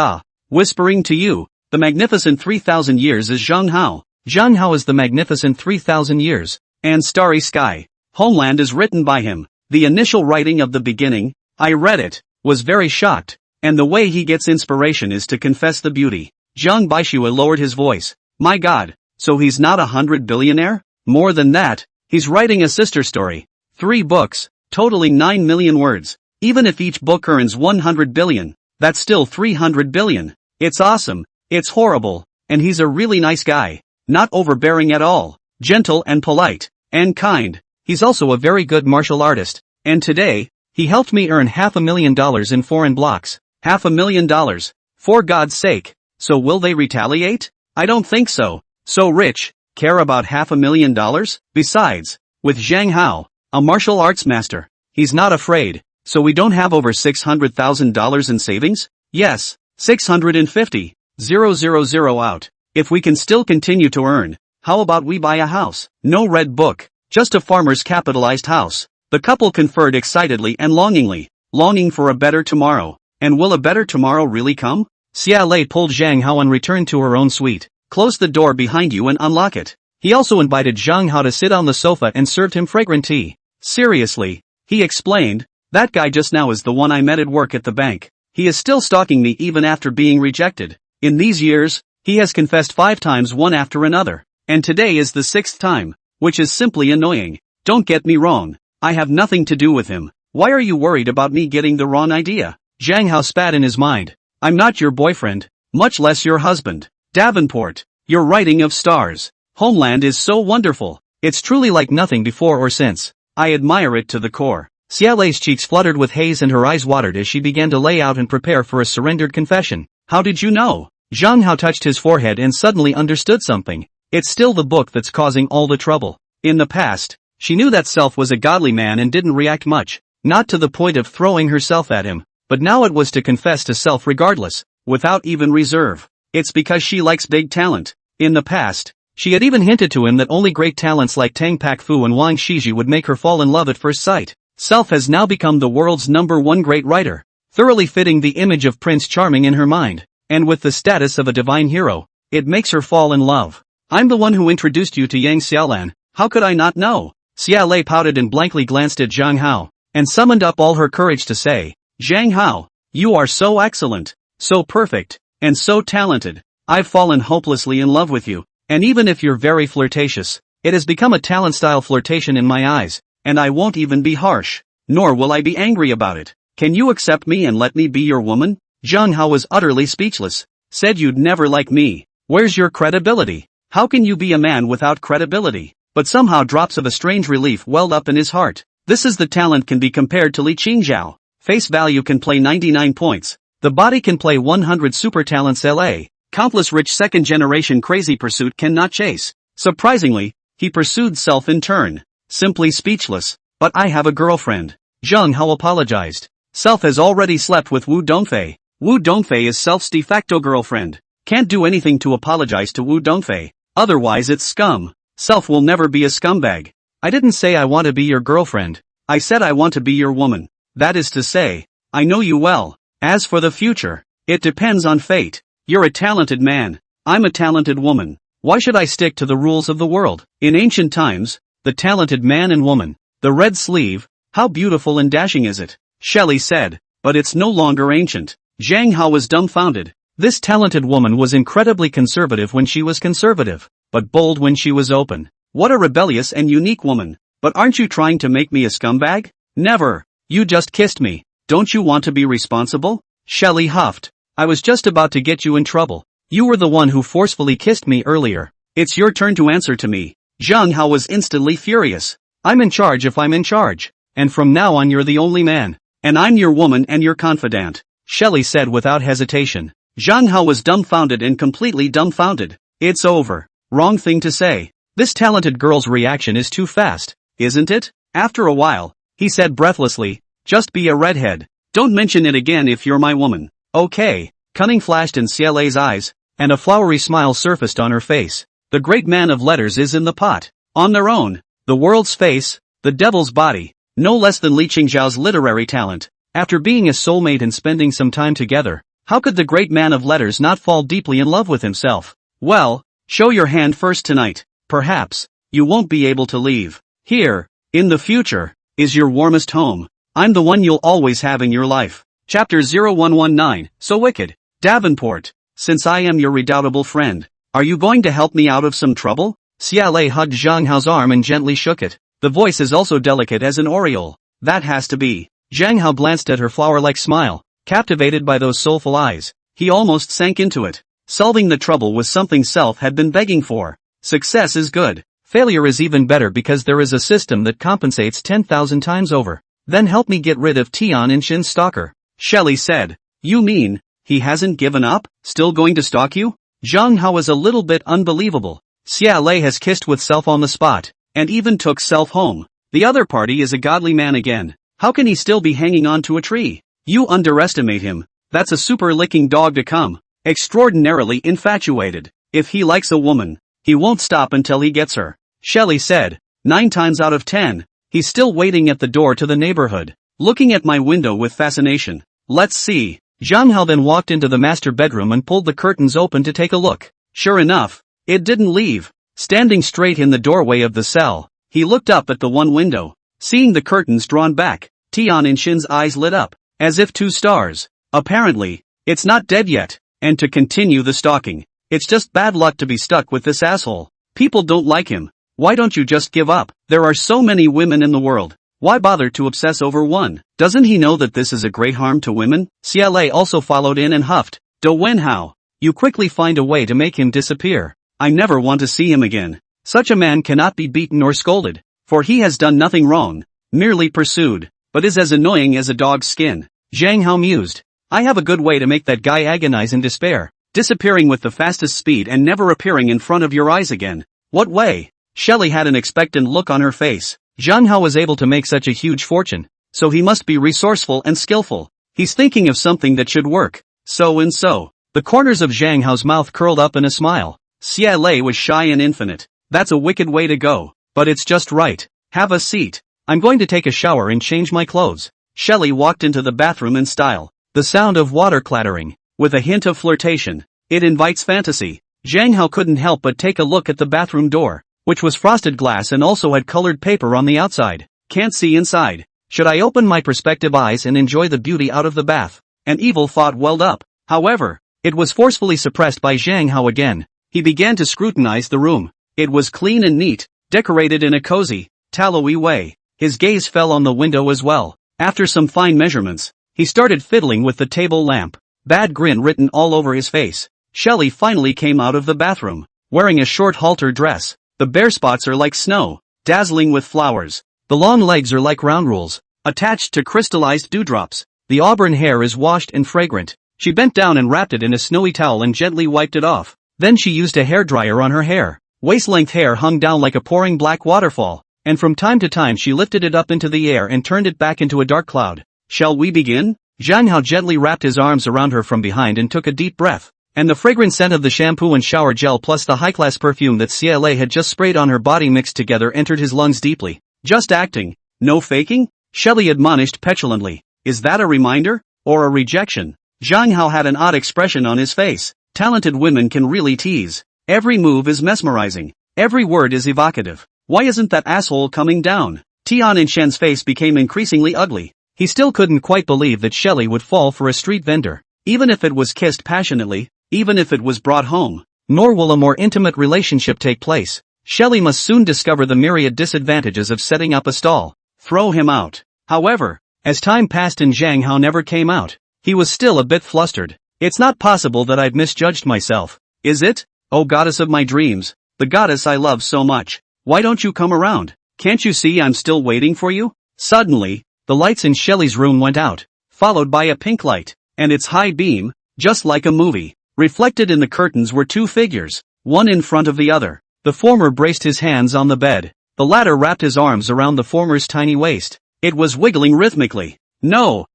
Whispering to you, the Magnificent 3,000 years is Zhang Hao. Zhang Hao is the Magnificent 3,000 years. And Starry Sky. Homeland is written by him. The initial writing of the beginning, I read it, was very shocked. And the way he gets inspiration is to confess the beauty. Zhang Baishue lowered his voice. My God, so he's not 100 billionaire? More than that, he's writing a sister story. 3 books, totaling 9 million words. Even if each book earns 100 billion, that's still 300 billion. It's awesome, it's horrible, and he's a really nice guy. Not overbearing at all, gentle and polite, and kind. He's also a very good martial artist. And today, he helped me earn $500,000 in foreign blocks. $500,000. For God's sake. So will they retaliate? I don't think so. So rich, care about $500,000? Besides, with Zhang Hao, a martial arts master, he's not afraid. So we don't have over $600,000 in savings? Yes, 650,000 out. If we can still continue to earn, how about we buy a house? No red book, just a farmer's capitalized house. The couple conferred excitedly and longingly, longing for a better tomorrow. And will a better tomorrow really come? Xia pulled Zhang Hao and returned to her own suite. Close the door behind you and unlock it. He also invited Zhang Hao to sit on the sofa and served him fragrant tea. Seriously, he explained, that guy just now is the one I met at work at the bank. He is still stalking me even after being rejected. In these years, he has confessed 5 times one after another. And today is the 6th time, which is simply annoying. Don't get me wrong, I have nothing to do with him. Why are you worried about me getting the wrong idea? Zhang Hao spat in his mind. I'm not your boyfriend, much less your husband. Davenport, your writing of stars. Homeland is so wonderful. It's truly like nothing before or since. I admire it to the core. Xiaolei's cheeks fluttered with haze and her eyes watered as she began to lay out and prepare for a surrendered confession. How did you know? Zhang Hao touched his forehead and suddenly understood something. It's still the book that's causing all the trouble. In the past, she knew that Self was a godly man and didn't react much, not to the point of throwing herself at him. But now it was to confess to Self regardless, without even reserve. It's because she likes big talent. In the past, she had even hinted to him that only great talents like Tang Pakfu and Wang Shiji would make her fall in love at first sight. Self has now become the world's #1 great writer, thoroughly fitting the image of Prince Charming in her mind, and with the status of a divine hero, it makes her fall in love. I'm the one who introduced you to Yang Xiaolan, how could I not know? Xiaolei pouted and blankly glanced at Zhang Hao, and summoned up all her courage to say, Zhang Hao, you are so excellent, so perfect, and so talented. I've fallen hopelessly in love with you, and even if you're very flirtatious, it has become a talent-style flirtation in my eyes, and I won't even be harsh, nor will I be angry about it. Can you accept me and let me be your woman? Zhang Hao was utterly speechless. Said you'd never like me. Where's your credibility? How can you be a man without credibility? But somehow drops of a strange relief welled up in his heart. This is the talent can be compared to Li Qingzhao. Face value can play 99 points. The body can play 100 super talents LA. Countless rich second-generation crazy pursuit cannot chase. Surprisingly, he pursued Self in turn. Simply speechless. But I have a girlfriend. Zhang Hao apologized. Self has already slept with Wu Dongfei. Wu Dongfei is Self's de facto girlfriend. Can't do anything to apologize to Wu Dongfei, otherwise it's scum. Self will never be a scumbag. I didn't say I want to be your girlfriend. I said I want to be your woman. That is to say, I know you well. As for the future, it depends on fate. You're a talented man. I'm a talented woman. Why should I stick to the rules of the world? In ancient times, the talented man and woman, the red sleeve, how beautiful and dashing is it? Shelley said, but it's no longer ancient. Zhang Hao was dumbfounded. This talented woman was incredibly conservative when she was conservative, but bold when she was open. What a rebellious and unique woman. But aren't you trying to make me a scumbag? Never. You just kissed me. Don't you want to be responsible? Shelley huffed. I was just about to get you in trouble. You were the one who forcefully kissed me earlier. It's your turn to answer to me. Zhang Hao was instantly furious. I'm in charge if I'm in charge. And from now on you're the only man. And I'm your woman and your confidant. Shelley said without hesitation. Zhang Hao was dumbfounded and completely dumbfounded. It's over. Wrong thing to say. This talented girl's reaction is too fast, isn't it? After a while, he said breathlessly, just be a redhead. Don't mention it again if you're my woman. Okay. Cunning flashed in Xiaolei's eyes, and a flowery smile surfaced on her face. The great man of letters is in the pot. On their own. The world's face, the devil's body. No less than Li Qingzhao's literary talent. After being a soulmate and spending some time together, how could the great man of letters not fall deeply in love with himself? Well, show your hand first tonight. Perhaps, you won't be able to leave. Here, in the future, is your warmest home. I'm the one you'll always have in your life. Chapter 0119, So Wicked. Davenport. Since I am your redoubtable friend, are you going to help me out of some trouble? Xiaolei hugged Zhang Hao's arm and gently shook it. The voice is also delicate as an aureole. That has to be. Zhang Hao glanced at her flower-like smile, captivated by those soulful eyes. He almost sank into it. Solving the trouble was something Self had been begging for. Success is good. Failure is even better because there is a system that compensates 10,000 times over. Then help me get rid of Tian and Shin's stalker. Shelley said. You mean, he hasn't given up? Still going to stalk you? Zhang Hao was a little bit unbelievable. Xiaolei has kissed with Self on the spot, and even took Self home. The other party is a godly man again. How can he still be hanging on to a tree? You underestimate him. That's a super licking dog to come. Extraordinarily infatuated. If he likes a woman, he won't stop until he gets her. Shelley said. 9 times out of 10, he's still waiting at the door to the neighborhood, looking at my window with fascination. Let's see. Zhang Hao then walked into the master bedroom and pulled the curtains open to take a look. Sure enough, it didn't leave. Standing straight in the doorway of the cell, he looked up at the one window. Seeing the curtains drawn back, Tian and Shin's eyes lit up, as if 2 stars. Apparently, it's not dead yet. And to continue the stalking. It's just bad luck to be stuck with this asshole. People don't like him. Why don't you just give up? There are so many women in the world. Why bother to obsess over one? Doesn't he know that this is a great harm to women? Xiaolei also followed in and huffed. Do Wenhao. You quickly find a way to make him disappear. I never want to see him again. Such a man cannot be beaten or scolded, for he has done nothing wrong, merely pursued, but is as annoying as a dog's skin. Zhang Hao mused. I have a good way to make that guy agonize in despair, disappearing with the fastest speed and never appearing in front of your eyes again. What way? Shelley had an expectant look on her face. Zhang Hao was able to make such a huge fortune, so he must be resourceful and skillful. He's thinking of something that should work. So and so. The corners of Zhang Hao's mouth curled up in a smile. Xiaolei was shy and infinite. That's a wicked way to go, but it's just right. Have a seat. I'm going to take a shower and change my clothes. Shelley walked into the bathroom in style. The sound of water clattering, with a hint of flirtation. It invites fantasy. Zhang Hao couldn't help but take a look at the bathroom door, which was frosted glass and also had colored paper on the outside. Can't see inside. Should I open my perspective eyes and enjoy the beauty out of the bath? An evil thought welled up. However, it was forcefully suppressed by Zhang Hao again. He began to scrutinize the room. It was clean and neat, decorated in a cozy, tallowy way. His gaze fell on the window as well. After some fine measurements, he started fiddling with the table lamp. Bad grin written all over his face. Shelley finally came out of the bathroom, wearing a short halter dress. The bare spots are like snow, dazzling with flowers. The long legs are like round rules, attached to crystallized dewdrops. The auburn hair is washed and fragrant. She bent down and wrapped it in a snowy towel and gently wiped it off. Then she used a hairdryer on her hair. Waist-length hair hung down like a pouring black waterfall, and from time to time she lifted it up into the air and turned it back into a dark cloud. Shall we begin? Zhang Hao gently wrapped his arms around her from behind and took a deep breath. and the fragrant scent of the shampoo and shower gel plus the high-class perfume that CLA had just sprayed on her body mixed together entered his lungs deeply. Just acting, no faking? Shelley admonished petulantly. Is that a reminder? Or a rejection? Zhang Hao had an odd expression on his face. Talented women can really tease. Every move is mesmerizing. Every word is evocative. Why isn't that asshole coming down? Tianshan's face became increasingly ugly. He still couldn't quite believe that Shelley would fall for a street vendor. Even if it was kissed passionately, even if it was brought home, nor will a more intimate relationship take place. Shelley must soon discover the myriad disadvantages of setting up a stall. Throw him out. However, as time passed and Zhang Hao never came out, he was still a bit flustered. It's not possible that I've misjudged myself. Is it? Oh goddess of my dreams, the goddess I love so much. Why don't you come around? Can't you see I'm still waiting for you? Suddenly, the lights in Shelley's room went out, followed by a pink light, and its high beam, just like a movie. Reflected in the curtains were two figures, one in front of the other. The former braced his hands on the bed. The latter wrapped his arms around the former's tiny waist. It was wiggling rhythmically. No,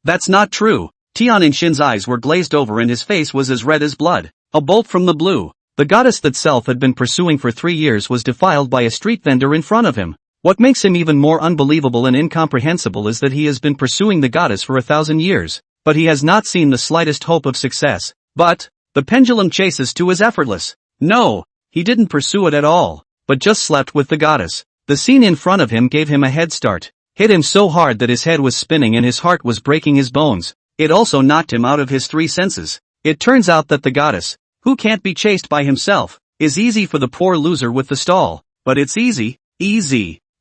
that's not true. Tianshan's eyes were glazed over and his face was as red as blood. A bolt from the blue. The goddess that Self had been pursuing for 3 years was defiled by a street vendor in front of him. What makes him even more unbelievable and incomprehensible is that he has been pursuing the goddess for 1,000 years, but he has not seen the slightest hope of success. But, the pendulum chases too is effortless. No, he didn't pursue it at all, but just slept with the goddess. The scene in front of him gave him a head start, hit him so hard that his head was spinning and his heart was breaking his bones. It also knocked him out of his 3 senses. It turns out that the goddess, who can't be chased by himself, is easy for the poor loser with the stall. But it's easy.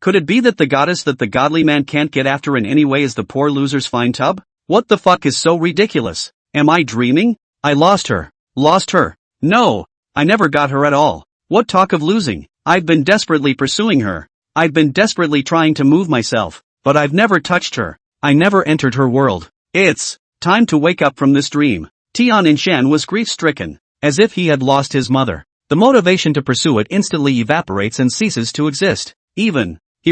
Could it be that the goddess that the godly man can't get after in any way is the poor loser's fine tub? What the fuck is so ridiculous? Am I dreaming? I lost her. Lost her? No, I never got her at all. What talk of losing? I've been desperately pursuing her. I've been desperately trying to move myself, but I've never touched her. I never entered her world. It's time to wake up from this dream. Tianshan was grief-stricken, as if he had lost his mother. The motivation to pursue it instantly evaporates and ceases to exist. He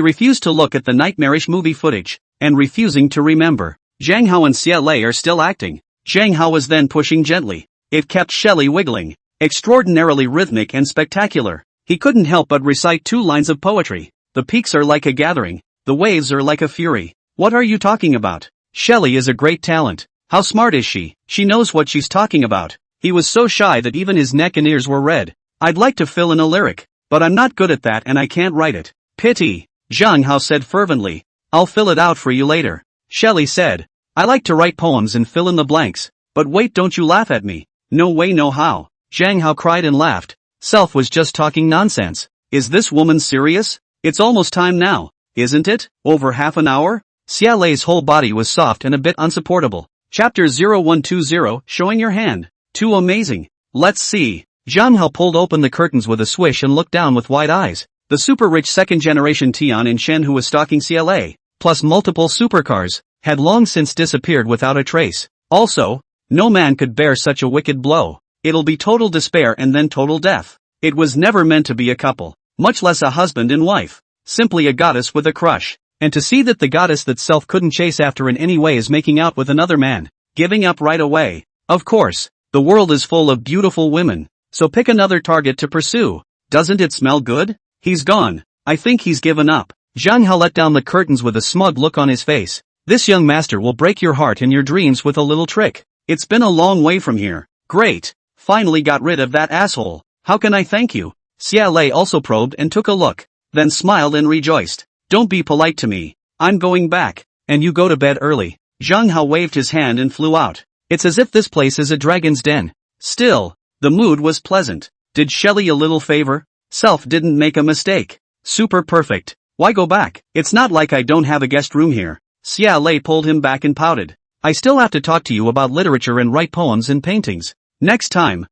refused to look at the nightmarish movie footage, and refusing to remember. Zhang Hao and CLA are still acting. Zhang Hao was then pushing gently. It kept Shelley wiggling. Extraordinarily rhythmic and spectacular. He couldn't help but recite 2 lines of poetry. The peaks are like a gathering. The waves are like a fury. What are you talking about? Shelley is a great talent. How smart is she? She knows what she's talking about. He was so shy that even his neck and ears were red. I'd like to fill in a lyric, but I'm not good at that and I can't write it. Pity. Zhang Hao said fervently. I'll fill it out for you later. Shelley said. I like to write poems and fill in the blanks. But wait, don't you laugh at me. No way, no how. Zhang Hao cried and laughed. Self was just talking nonsense. Is this woman serious? It's almost time now, isn't it? Over half an hour? CLA's whole body was soft and a bit unsupportable. Chapter 0120, showing your hand. Too amazing. Let's see. Zhang Hao pulled open the curtains with a swish and looked down with wide eyes. The super-rich second-generation Tianshan who was stalking CLA, plus multiple supercars, had long since disappeared without a trace. Also, no man could bear such a wicked blow. It'll be total despair and then total death. It was never meant to be a couple, much less a husband and wife. Simply a goddess with a crush. And to see that the goddess that Self couldn't chase after in any way is making out with another man, giving up right away. Of course, the world is full of beautiful women, so pick another target to pursue. Doesn't it smell good? He's gone. I think he's given up. Zhang Hao let down the curtains with a smug look on his face. This young master will break your heart and your dreams with a little trick. It's been a long way from here. Great. Finally got rid of that asshole. How can I thank you? CLA also probed and took a look, then smiled and rejoiced. Don't be polite to me. I'm going back. And you go to bed early. Zhang Hao waved his hand and flew out. It's as if this place is a dragon's den. Still, the mood was pleasant. Did Shelley a little favor? Self didn't make a mistake. Super perfect. Why go back? It's not like I don't have a guest room here. CLA pulled him back and pouted. I still have to talk to you about literature and write poems and paintings. Next time.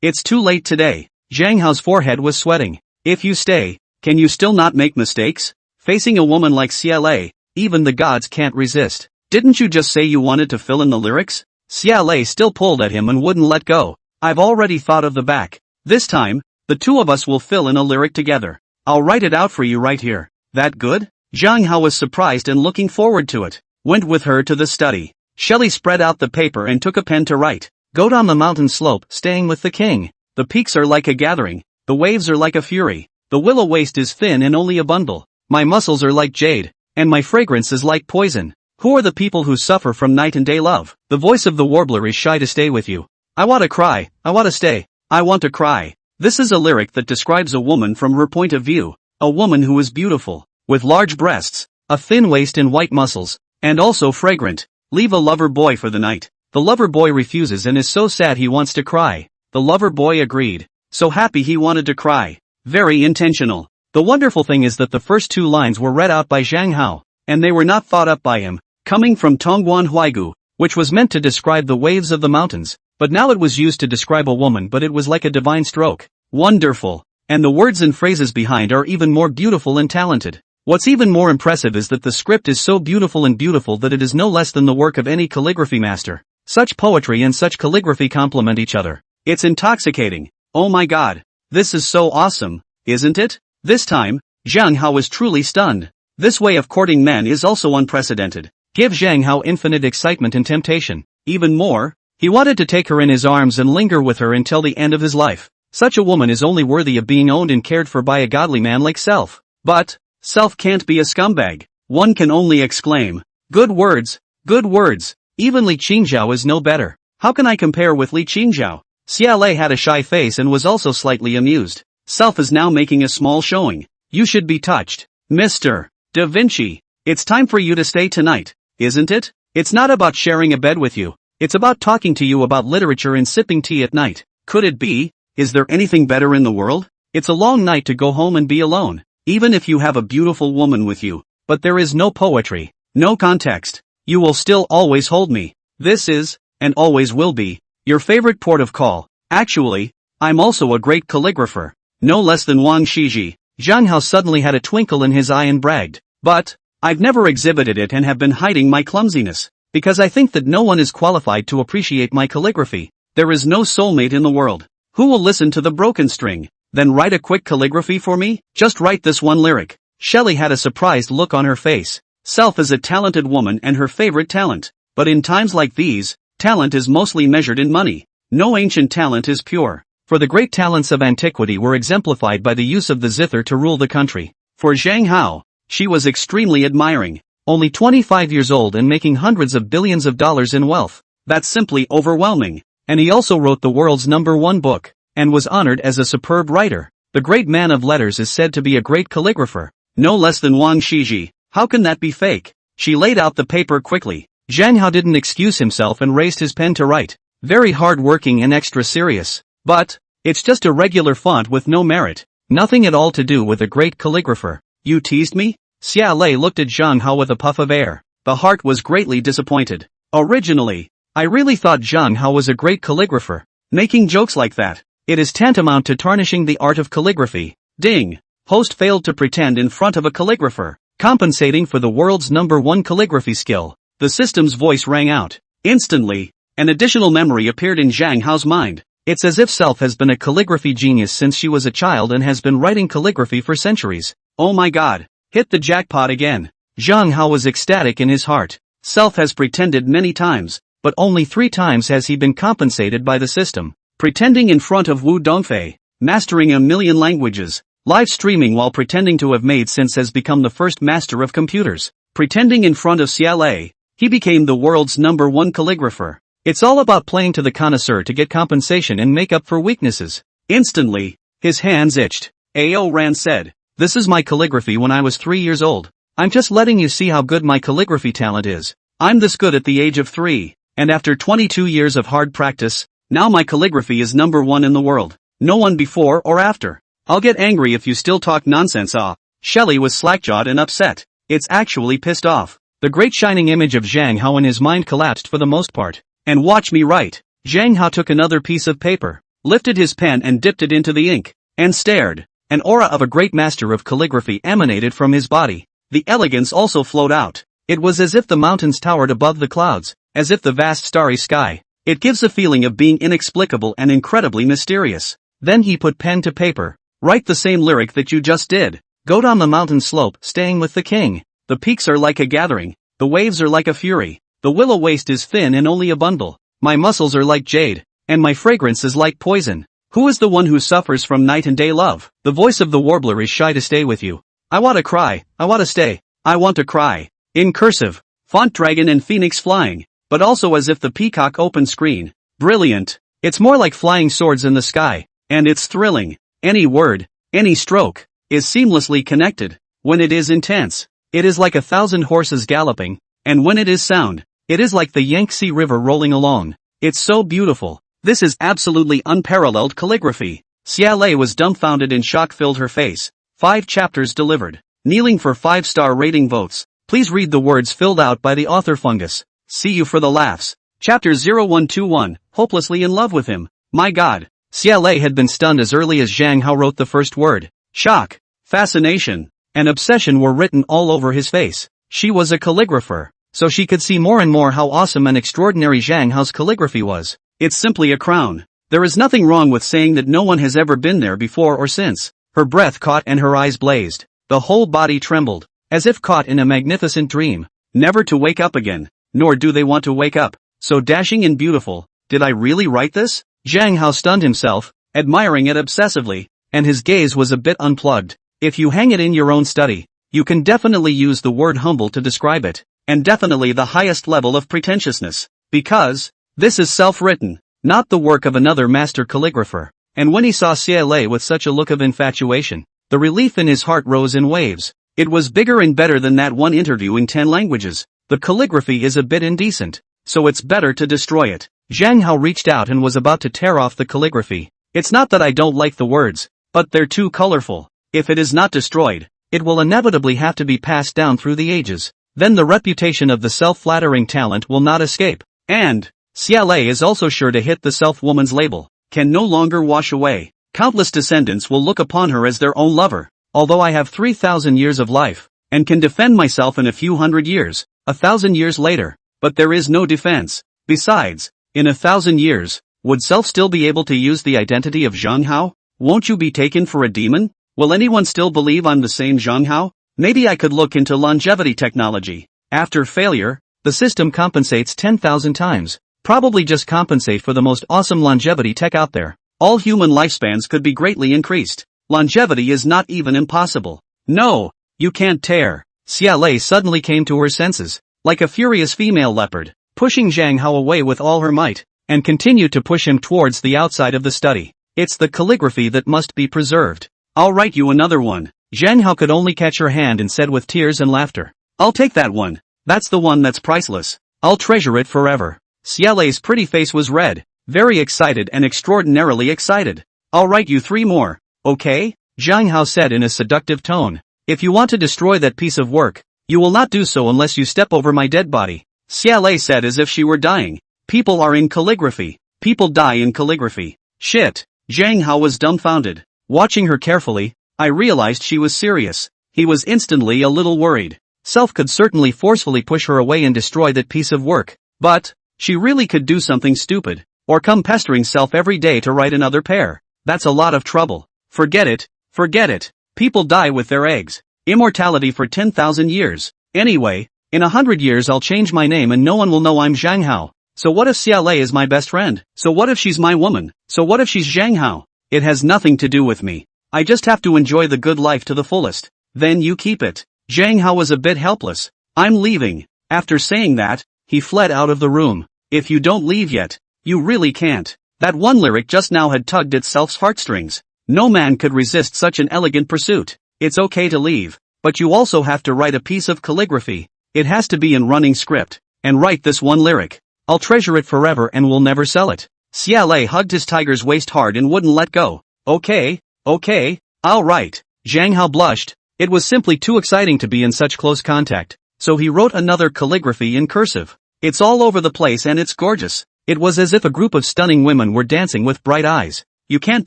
It's too late today. Zhang Hao's forehead was sweating. If you stay, can you still not make mistakes? Facing a woman like CLA, even the gods can't resist. Didn't you just say you wanted to fill in the lyrics? CLA still pulled at him and wouldn't let go. I've already thought of the back. This time, the two of us will fill in a lyric together. I'll write it out for you right here. That good? Zhang Hao was surprised and looking forward to it. Went with her to the study. Shelley spread out the paper and took a pen to write. Go down the mountain slope, staying with the king. The peaks are like a gathering, the waves are like a fury. The willow waist is thin and only a bundle. My muscles are like jade, and my fragrance is like poison. Who are the people who suffer from night and day love? The voice of the warbler is shy to stay with you. I want to cry, I want to stay, I want to cry. This is a lyric that describes a woman from her point of view, a woman who is beautiful, with large breasts, a thin waist and white muscles, and also fragrant. Leave a lover boy for the night. The lover boy refuses and is so sad he wants to cry. The lover boy agreed. So happy he wanted to cry. Very intentional. The wonderful thing is that the first two lines were read out by Zhang Hao, and they were not thought up by him, coming from Tongguan Huaigu, which was meant to describe the waves of the mountains, but now it was used to describe a woman, but it was like a divine stroke. Wonderful. And the words and phrases behind are even more beautiful and talented. What's even more impressive is that the script is so beautiful that it is no less than the work of any calligraphy master. Such poetry and such calligraphy complement each other. It's intoxicating. Oh my god. This is so awesome, isn't it? This time, Zhang Hao was truly stunned. This way of courting men is also unprecedented. Give Zhang Hao infinite excitement and temptation. Even more, he wanted to take her in his arms and linger with her until the end of his life. Such a woman is only worthy of being owned and cared for by a godly man like Self. But, Self can't be a scumbag. One can only exclaim, good words, good words. Even Li Qingzhao is no better. How can I compare with Li Qingzhao? Xiaolei had a shy face and was also slightly amused. Self is now making a small showing. You should be touched. Mr. Da Vinci, it's time for you to stay tonight, isn't it? It's not about sharing a bed with you. It's about talking to you about literature and sipping tea at night. Could it be? Is there anything better in the world? It's a long night to go home and be alone, even if you have a beautiful woman with you. But there is no poetry, no context. You will still always hold me. This is, and always will be, your favorite port of call. Actually, I'm also a great calligrapher. No less than Wang Shiji. Zhang Hao suddenly had a twinkle in his eye and bragged. But, I've never exhibited it and have been hiding my clumsiness, because I think that no one is qualified to appreciate my calligraphy. There is no soulmate in the world. Who will listen to the broken string? Then write a quick calligraphy for me? Just write this one lyric. Shelley had a surprised look on her face. Self is a talented woman and her favorite talent. But in times like these, talent is mostly measured in money. No ancient talent is pure. For the great talents of antiquity were exemplified by the use of the zither to rule the country. For Zhang Hao, she was extremely admiring. Only 25 years old and making hundreds of billions of dollars in wealth. That's simply overwhelming. And he also wrote the world's #1 book, and was honored as a superb writer. The great man of letters is said to be a great calligrapher. No less than Wang Shiji. How can that be fake? She laid out the paper quickly. Zhang Hao didn't excuse himself and raised his pen to write. Very hard-working and extra serious. But, it's just a regular font with no merit. Nothing at all to do with a great calligrapher. You teased me? Xiaolei looked at Zhang Hao with a puff of air. The heart was greatly disappointed. Originally, I really thought Zhang Hao was a great calligrapher. Making jokes like that, it is tantamount to tarnishing the art of calligraphy. Ding! Host failed to pretend in front of a calligrapher. Compensating for the world's #1 calligraphy skill. The system's voice rang out. Instantly, an additional memory appeared in Zhang Hao's mind. It's as if Self has been a calligraphy genius since she was a child and has been writing calligraphy for centuries. Oh my god, hit the jackpot again. Zhang Hao was ecstatic in his heart. Self has pretended many times, but only 3 times has he been compensated by the system. Pretending in front of Wu Dongfei, mastering 1,000,000 languages, live streaming while pretending to have made sense has become the first master of computers. Pretending in front of Xiaolei, he became the world's #1 calligrapher. It's all about playing to the connoisseur to get compensation and make up for weaknesses. Instantly, his hands itched. Ao Ran said, "This is my calligraphy when I was 3 years old. I'm just letting you see how good my calligraphy talent is. I'm this good at the age of 3, and after 22 years of hard practice, now my calligraphy is #1 in the world. No one before or after. I'll get angry if you still talk nonsense." Shelley was slack-jawed and upset. It's actually pissed off. The great shining image of Zhang Hao in his mind collapsed for the most part. And watch me write. Zhang Hao took another piece of paper, lifted his pen and dipped it into the ink, and stared. An aura of a great master of calligraphy emanated from his body. The elegance also flowed out. It was as if the mountains towered above the clouds, as if the vast starry sky. It gives a feeling of being inexplicable and incredibly mysterious. Then he put pen to paper. Write the same lyric that you just did. Go down the mountain slope, staying with the king. The peaks are like a gathering, the waves are like a fury. The willow waist is thin and only a bundle. My muscles are like jade, and my fragrance is like poison. Who is the one who suffers from night and day love? The voice of the warbler is shy to stay with you. I want to cry, I want to stay, I want to cry. In cursive, font dragon and phoenix flying, but also as if the peacock open screen. Brilliant. It's more like flying swords in the sky, and it's thrilling. Any word, any stroke, is seamlessly connected. When it is intense, it is like 1,000 horses galloping, and when it is sound, it is like the Yangtze River rolling along. It's so beautiful. This is absolutely unparalleled calligraphy. Xiaolei was dumbfounded and shock filled her face. 5 chapters delivered. Kneeling for 5-star rating votes. Please read the words filled out by the author Fungus. See you for the laughs. Chapter 0121, Hopelessly in Love with Him. My God. Xiaolei had been stunned as early as Zhang Hao wrote the first word. Shock, fascination, and obsession were written all over his face. She was a calligrapher, so she could see more and more how awesome and extraordinary Zhang Hao's calligraphy was. It's simply a crown. There is nothing wrong with saying that no one has ever been there before or since. Her breath caught and her eyes blazed. The whole body trembled, as if caught in a magnificent dream, never to wake up again, nor do they want to wake up. So dashing and beautiful. Did I really write this? Zhang Hao stunned himself, admiring it obsessively, and his gaze was a bit unplugged. If you hang it in your own study, you can definitely use the word humble to describe it, and definitely the highest level of pretentiousness, because this is self-written, not the work of another master calligrapher. And when he saw Xiaolei with such a look of infatuation, the relief in his heart rose in waves. It was bigger and better than that one interview in 10 languages. The calligraphy is a bit indecent, so it's better to destroy it. Zhang Hao reached out and was about to tear off the calligraphy. It's not that I don't like the words, but they're too colorful. If it is not destroyed, it will inevitably have to be passed down through the ages. Then the reputation of the self-flattering talent will not escape. And Xiaolei is also sure to hit the self-woman's label. Can no longer wash away. Countless descendants will look upon her as their own lover. Although I have 3,000 years of life, and can defend myself in a few hundred years, 1,000 years later, but there is no defense. Besides, in 1,000 years, would self still be able to use the identity of Zhang Hao? Won't you be taken for a demon? Will anyone still believe I'm the same Zhang Hao? Maybe I could look into longevity technology. After failure, the system compensates 10,000 times. Probably just compensate for the most awesome longevity tech out there. All human lifespans could be greatly increased. Longevity is not even impossible. No, you can't tear. Xiaolei suddenly came to her senses, like a furious female leopard, pushing Zhang Hao away with all her might, and continued to push him towards the outside of the study. It's the calligraphy that must be preserved. I'll write you another one. Zhang Hao could only catch her hand and said with tears and laughter. I'll take that one. That's the one that's priceless. I'll treasure it forever. Xiaolei's pretty face was red, very excited and extraordinarily excited. I'll write you 3 more, okay? Zhang Hao said in a seductive tone. If you want to destroy that piece of work, you will not do so unless you step over my dead body. Xiaolei said as if she were dying. People are in calligraphy. People die in calligraphy. Shit. Zhang Hao was dumbfounded. Watching her carefully, I realized she was serious. He was instantly a little worried. Self could certainly forcefully push her away and destroy that piece of work, but she really could do something stupid, or come pestering Self every day to write another pair. That's a lot of trouble. Forget it, forget it. People die with their eggs. Immortality for 10,000 years. Anyway, in 100 years I'll change my name and no one will know I'm Zhang Hao. So what if Xiaolei is my best friend? So what if she's my woman? So what if she's Zhang Hao? It has nothing to do with me. I just have to enjoy the good life to the fullest. Then you keep it. Zhang Hao was a bit helpless. I'm leaving. After saying that, he fled out of the room. If you don't leave yet, you really can't. That one lyric just now had tugged at Self's heartstrings. No man could resist such an elegant pursuit. It's okay to leave, but you also have to write a piece of calligraphy. It has to be in running script. And write this one lyric. I'll treasure it forever and will never sell it. Xiaolei hugged his tiger's waist hard and wouldn't let go. Okay, I'll write. Zhang Hao blushed. It was simply too exciting to be in such close contact. So he wrote another calligraphy in cursive. It's all over the place and it's gorgeous. It was as if a group of stunning women were dancing with bright eyes. You can't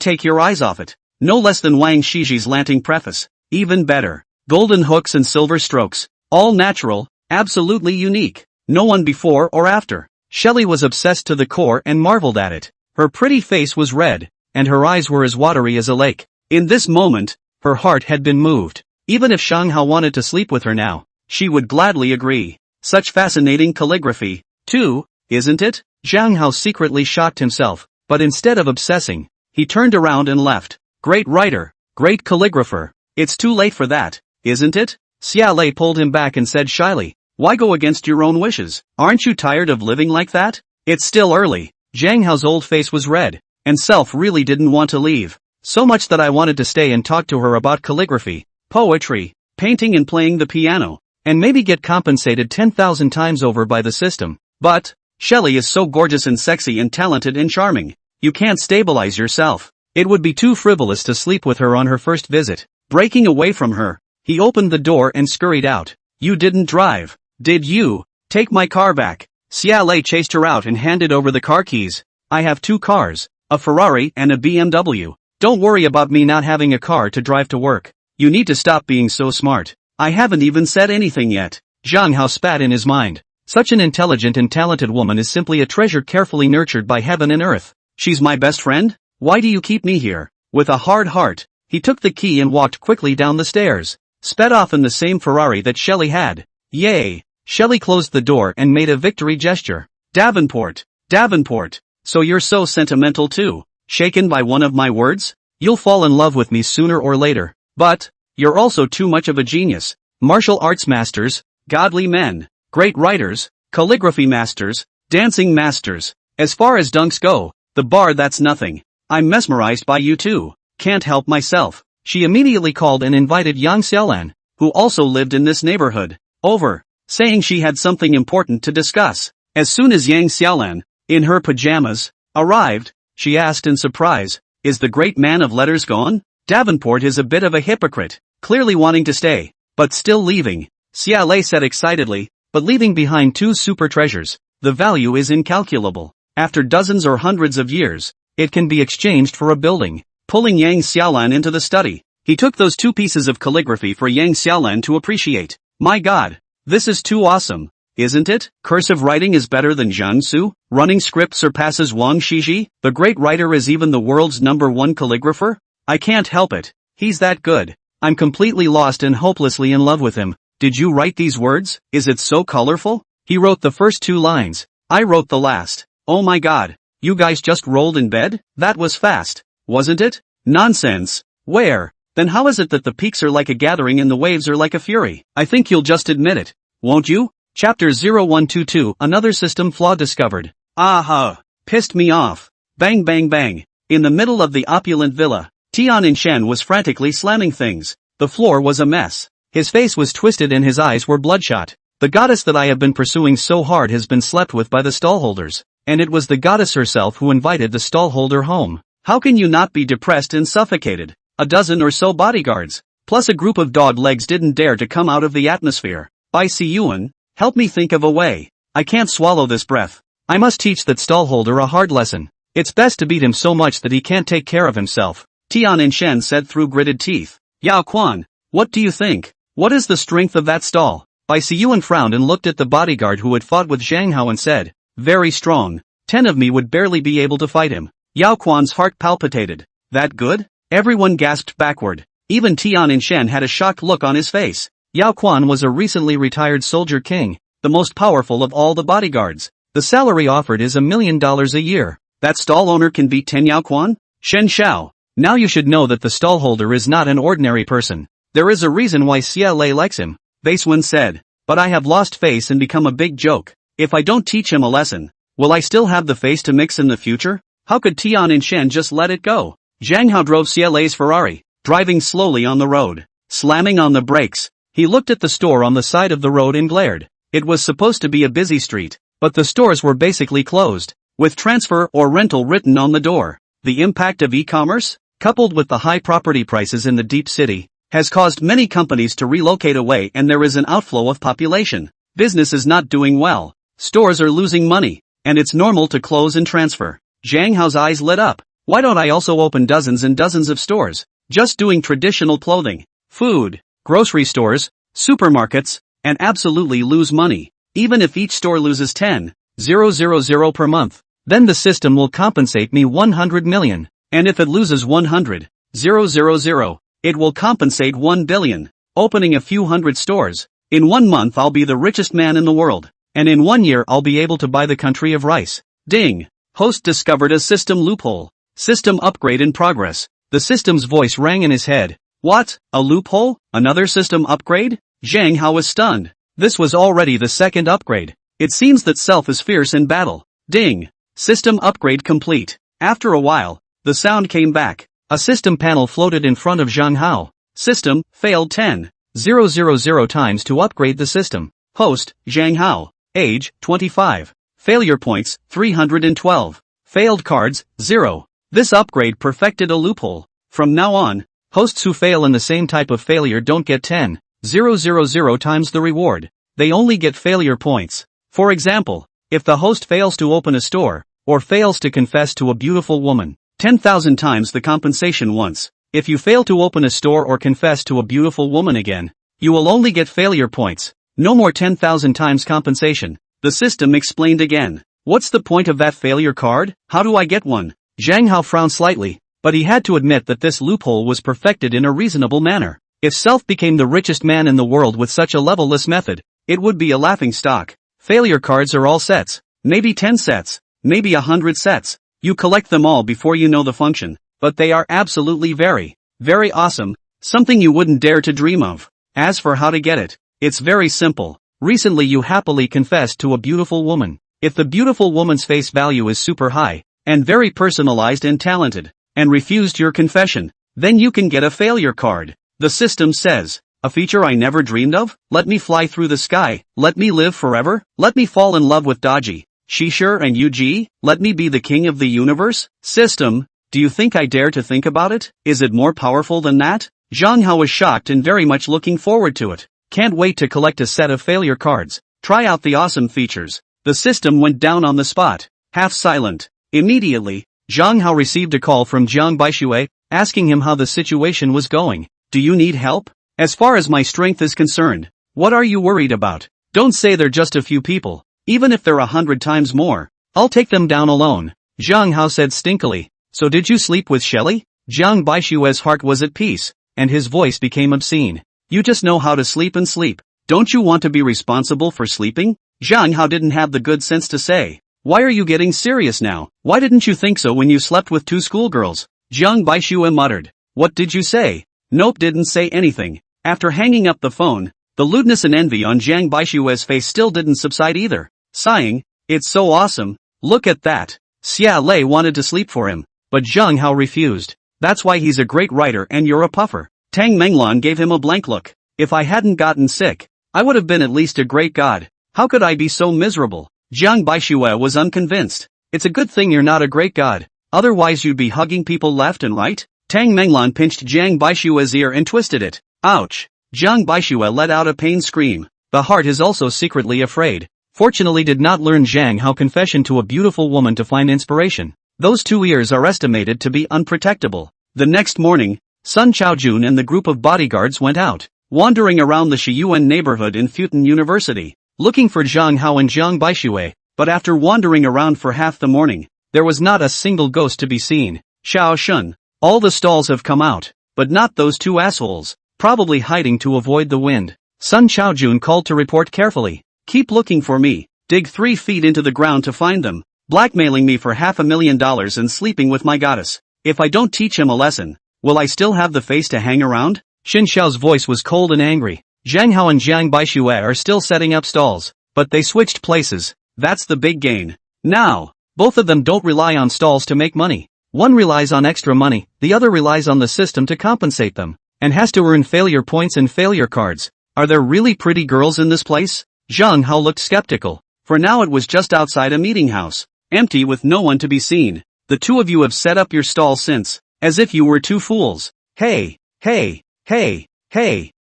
take your eyes off it. No less than Wang Shiji's Lanting preface. Even better. Golden hooks and silver strokes. All natural, absolutely unique. No one before or after. Shelley was obsessed to the core and marveled at it. Her pretty face was red, and her eyes were as watery as a lake. In this moment, her heart had been moved. Even if Zhang Hao wanted to sleep with her now, she would gladly agree. Such fascinating calligraphy, too, isn't it? Zhang Hao secretly shocked himself, but instead of obsessing, he turned around and left. Great writer, great calligrapher. It's too late for that, isn't it? Xia Lei pulled him back and said shyly, why go against your own wishes? Aren't you tired of living like that? It's still early. Zhang Hao's old face was red, and Self really didn't want to leave. So much that I wanted to stay and talk to her about calligraphy, poetry, painting and playing the piano, and maybe get compensated 10,000 times over by the system. But Shelley is so gorgeous and sexy and talented and charming. You can't stabilize yourself. It would be too frivolous to sleep with her on her first visit. Breaking away from her, he opened the door and scurried out. You didn't drive, did you? Take my car back. Xia Lei chased her out and handed over the car keys. I have 2 cars, a Ferrari and a BMW. Don't worry about me not having a car to drive to work. You need to stop being so smart. I haven't even said anything yet. Zhang Hao spat in his mind. Such an intelligent and talented woman is simply a treasure carefully nurtured by heaven and earth. She's my best friend? Why do you keep me here? With a hard heart, he took the key and walked quickly down the stairs. Sped off in the same Ferrari that Shelley had. Yay! Shelley closed the door and made a victory gesture. Davenport. Davenport. So you're so sentimental too. Shaken by one of my words? You'll fall in love with me sooner or later. But you're also too much of a genius. Martial arts masters, godly men, great writers, calligraphy masters, dancing masters. As far as dunks go, the bar that's nothing. I'm mesmerized by you too. Can't help myself. She immediately called and invited Yang Xiaolan, who also lived in this neighborhood, over, saying she had something important to discuss. As soon as Yang Xiaolan, in her pajamas, arrived, she asked in surprise, is the great man of letters gone? Davenport is a bit of a hypocrite, clearly wanting to stay, but still leaving. Xia Lei said excitedly, but leaving behind 2 super treasures. The value is incalculable. After dozens or hundreds of years, it can be exchanged for a building. Pulling Yang Xiaolan into the study, he took those 2 pieces of calligraphy for Yang Xiaolan to appreciate. My god, this is too awesome, isn't it? Cursive writing is better than Jiangsu. Running script surpasses Wang Shiji. The great writer is even the world's #1 calligrapher. I can't help it. He's that good. I'm completely lost and hopelessly in love with him. Did you write these words? Is it so colorful? He wrote the first 2 lines. I wrote the last. Oh my god. You guys just rolled in bed? That was fast, wasn't it? Nonsense. Where? Then how is it that the peaks are like a gathering and the waves are like a fury? I think you'll just admit it, won't you? Chapter 0122. Another system flaw discovered. Aha! Pissed me off. Bang bang bang. In the middle of the opulent villa, Tian Shen was frantically slamming things. The floor was a mess. His face was twisted and his eyes were bloodshot. The goddess that I have been pursuing so hard has been slept with by the stallholders, and it was the goddess herself who invited the stallholder home. How can you not be depressed and suffocated? A dozen or so bodyguards, plus a group of dog legs didn't dare to come out of the atmosphere. Bai Siyuan, help me think of a way. I can't swallow this breath. I must teach that stallholder a hard lesson. It's best to beat him so much that he can't take care of himself. Tian Shen said through gritted teeth. Yao Quan, what do you think? What is the strength of that stall? Bai Siyuan frowned and looked at the bodyguard who had fought with Zhang Hao and said, very strong. 10 of me would barely be able to fight him. Yao Quan's heart palpitated. That good? Everyone gasped backward. Even Tian Shen had a shocked look on his face. Yao Quan was a recently retired soldier king, the most powerful of all the bodyguards. The salary offered is $1 million a year. That stall owner can beat 10 Yao Quan? Shen Xiao. Now you should know that the stallholder is not an ordinary person. There is a reason why Xia Lei likes him. Basewen said. But I have lost face and become a big joke. If I don't teach him a lesson, will I still have the face to mix in the future? How could Tian Shen just let it go? Zhang Hao drove Xia Lei's Ferrari, driving slowly on the road, slamming on the brakes. He looked at the store on the side of the road and glared. It was supposed to be a busy street, but the stores were basically closed, with transfer or rental written on the door. The impact of e-commerce, coupled with the high property prices in the deep city, has caused many companies to relocate away and there is an outflow of population. Business is not doing well. Stores are losing money, and it's normal to close and transfer. Zhang Hao's eyes lit up. Why don't I also open dozens and dozens of stores, just doing traditional clothing, food, grocery stores, supermarkets, and absolutely lose money. Even if each store loses 10,000 per month, then the system will compensate me 100 million. And if it loses 100,000, it will compensate 1 billion. Opening a few hundred stores In 1 month I'll be the richest man in the world. And in 1 year I'll be able to buy the country of rice. Ding! Host discovered a system loophole. System upgrade in progress. The system's voice rang in his head. What? A loophole? Another system upgrade? Zhang Hao was stunned. This was already the second upgrade. It seems that self is fierce in battle. Ding! System upgrade complete. After a while, the sound came back. A system panel floated in front of Zhang Hao. System, failed 10,000 times to upgrade the system. Host, Zhang Hao. Age, 25. Failure points, 312. Failed cards, 0. This upgrade perfected a loophole. From now on, hosts who fail in the same type of failure don't get 10,000 times the reward. They only get failure points. For example, if the host fails to open a store, or fails to confess to a beautiful woman, 10,000 times the compensation once. If you fail to open a store or confess to a beautiful woman again, you will only get failure points. No more 10,000 times compensation. The system explained again. What's the point of that failure card? How do I get one? Zhang Hao frowned slightly, but he had to admit that this loophole was perfected in a reasonable manner. If self became the richest man in the world with such a levelless method, it would be a laughing stock. Failure cards are all sets. Maybe 10 sets. Maybe 100 sets. You collect them all before you know the function. But they are absolutely very, very awesome. Something you wouldn't dare to dream of. As for how to get it, it's very simple. Recently you happily confessed to a beautiful woman. If the beautiful woman's face value is super high, and very personalized and talented, and refused your confession, then you can get a failure card. The system says, a feature I never dreamed of? Let me fly through the sky. Let me live forever. Let me fall in love with Daji, Shishir and Yuji. Let me be the king of the universe. System, do you think I dare to think about it? Is it more powerful than that? Zhang Hao was shocked and very much looking forward to it. Can't wait to collect a set of failure cards. Try out the awesome features. The system went down on the spot. Half silent. Immediately, Zhang Hao received a call from Jiang Baixue, asking him how the situation was going. Do you need help? As far as my strength is concerned, what are you worried about? Don't say they're just a few people. Even if they're 100 times more, I'll take them down alone. Zhang Hao said stinkily. So did you sleep with Shelley? Jiang Baixue's heart was at peace, and his voice became obscene. You just know how to sleep and sleep. Don't you want to be responsible for sleeping? Zhang Hao didn't have the good sense to say. Why are you getting serious now? Why didn't you think so when you slept with 2 schoolgirls? Jiang Baixue muttered. What did you say? Nope, didn't say anything. After hanging up the phone, the lewdness and envy on Jiang Baixue's face still didn't subside either. Sighing, it's so awesome. Look at that. Xia Lei wanted to sleep for him, but Zhang Hao refused. That's why he's a great writer and you're a puffer. Tang Menglan gave him a blank look. If I hadn't gotten sick, I would have been at least a great god. How could I be so miserable? Jiang Baixue was unconvinced. It's a good thing you're not a great god. Otherwise you'd be hugging people left and right. Tang Menglan pinched Jiang Baixue's ear and twisted it. Ouch! Jiang Baixue let out a pain scream. The heart is also secretly afraid. Fortunately did not learn Zhang Hao confession to a beautiful woman to find inspiration. Those 2 ears are estimated to be unprotectable. The next morning, Sun Chaojun and the group of bodyguards went out, wandering around the Shiyuan neighborhood in Futon University, looking for Zhang Hao and Jiang Baixue, but after wandering around for half the morning, there was not a single ghost to be seen. Xiao Shun, all the stalls have come out, but not those 2 assholes, probably hiding to avoid the wind. Sun Chaojun called to report carefully. Keep looking for me. Dig 3 feet into the ground to find them. Blackmailing me for $500,000 and sleeping with my goddess. If I don't teach him a lesson, will I still have the face to hang around? Xin Xiao's voice was cold and angry. Zhang Hao and Jiang Baixue are still setting up stalls, but they switched places. That's the big gain. Now, both of them don't rely on stalls to make money. One relies on extra money, the other relies on the system to compensate them, and has to earn failure points and failure cards. Are there really pretty girls in this place? Zhang Hao looked skeptical. For now it was just outside a meeting house, empty with no one to be seen. The 2 of you have set up your stall since, as if you were 2 fools. Hey,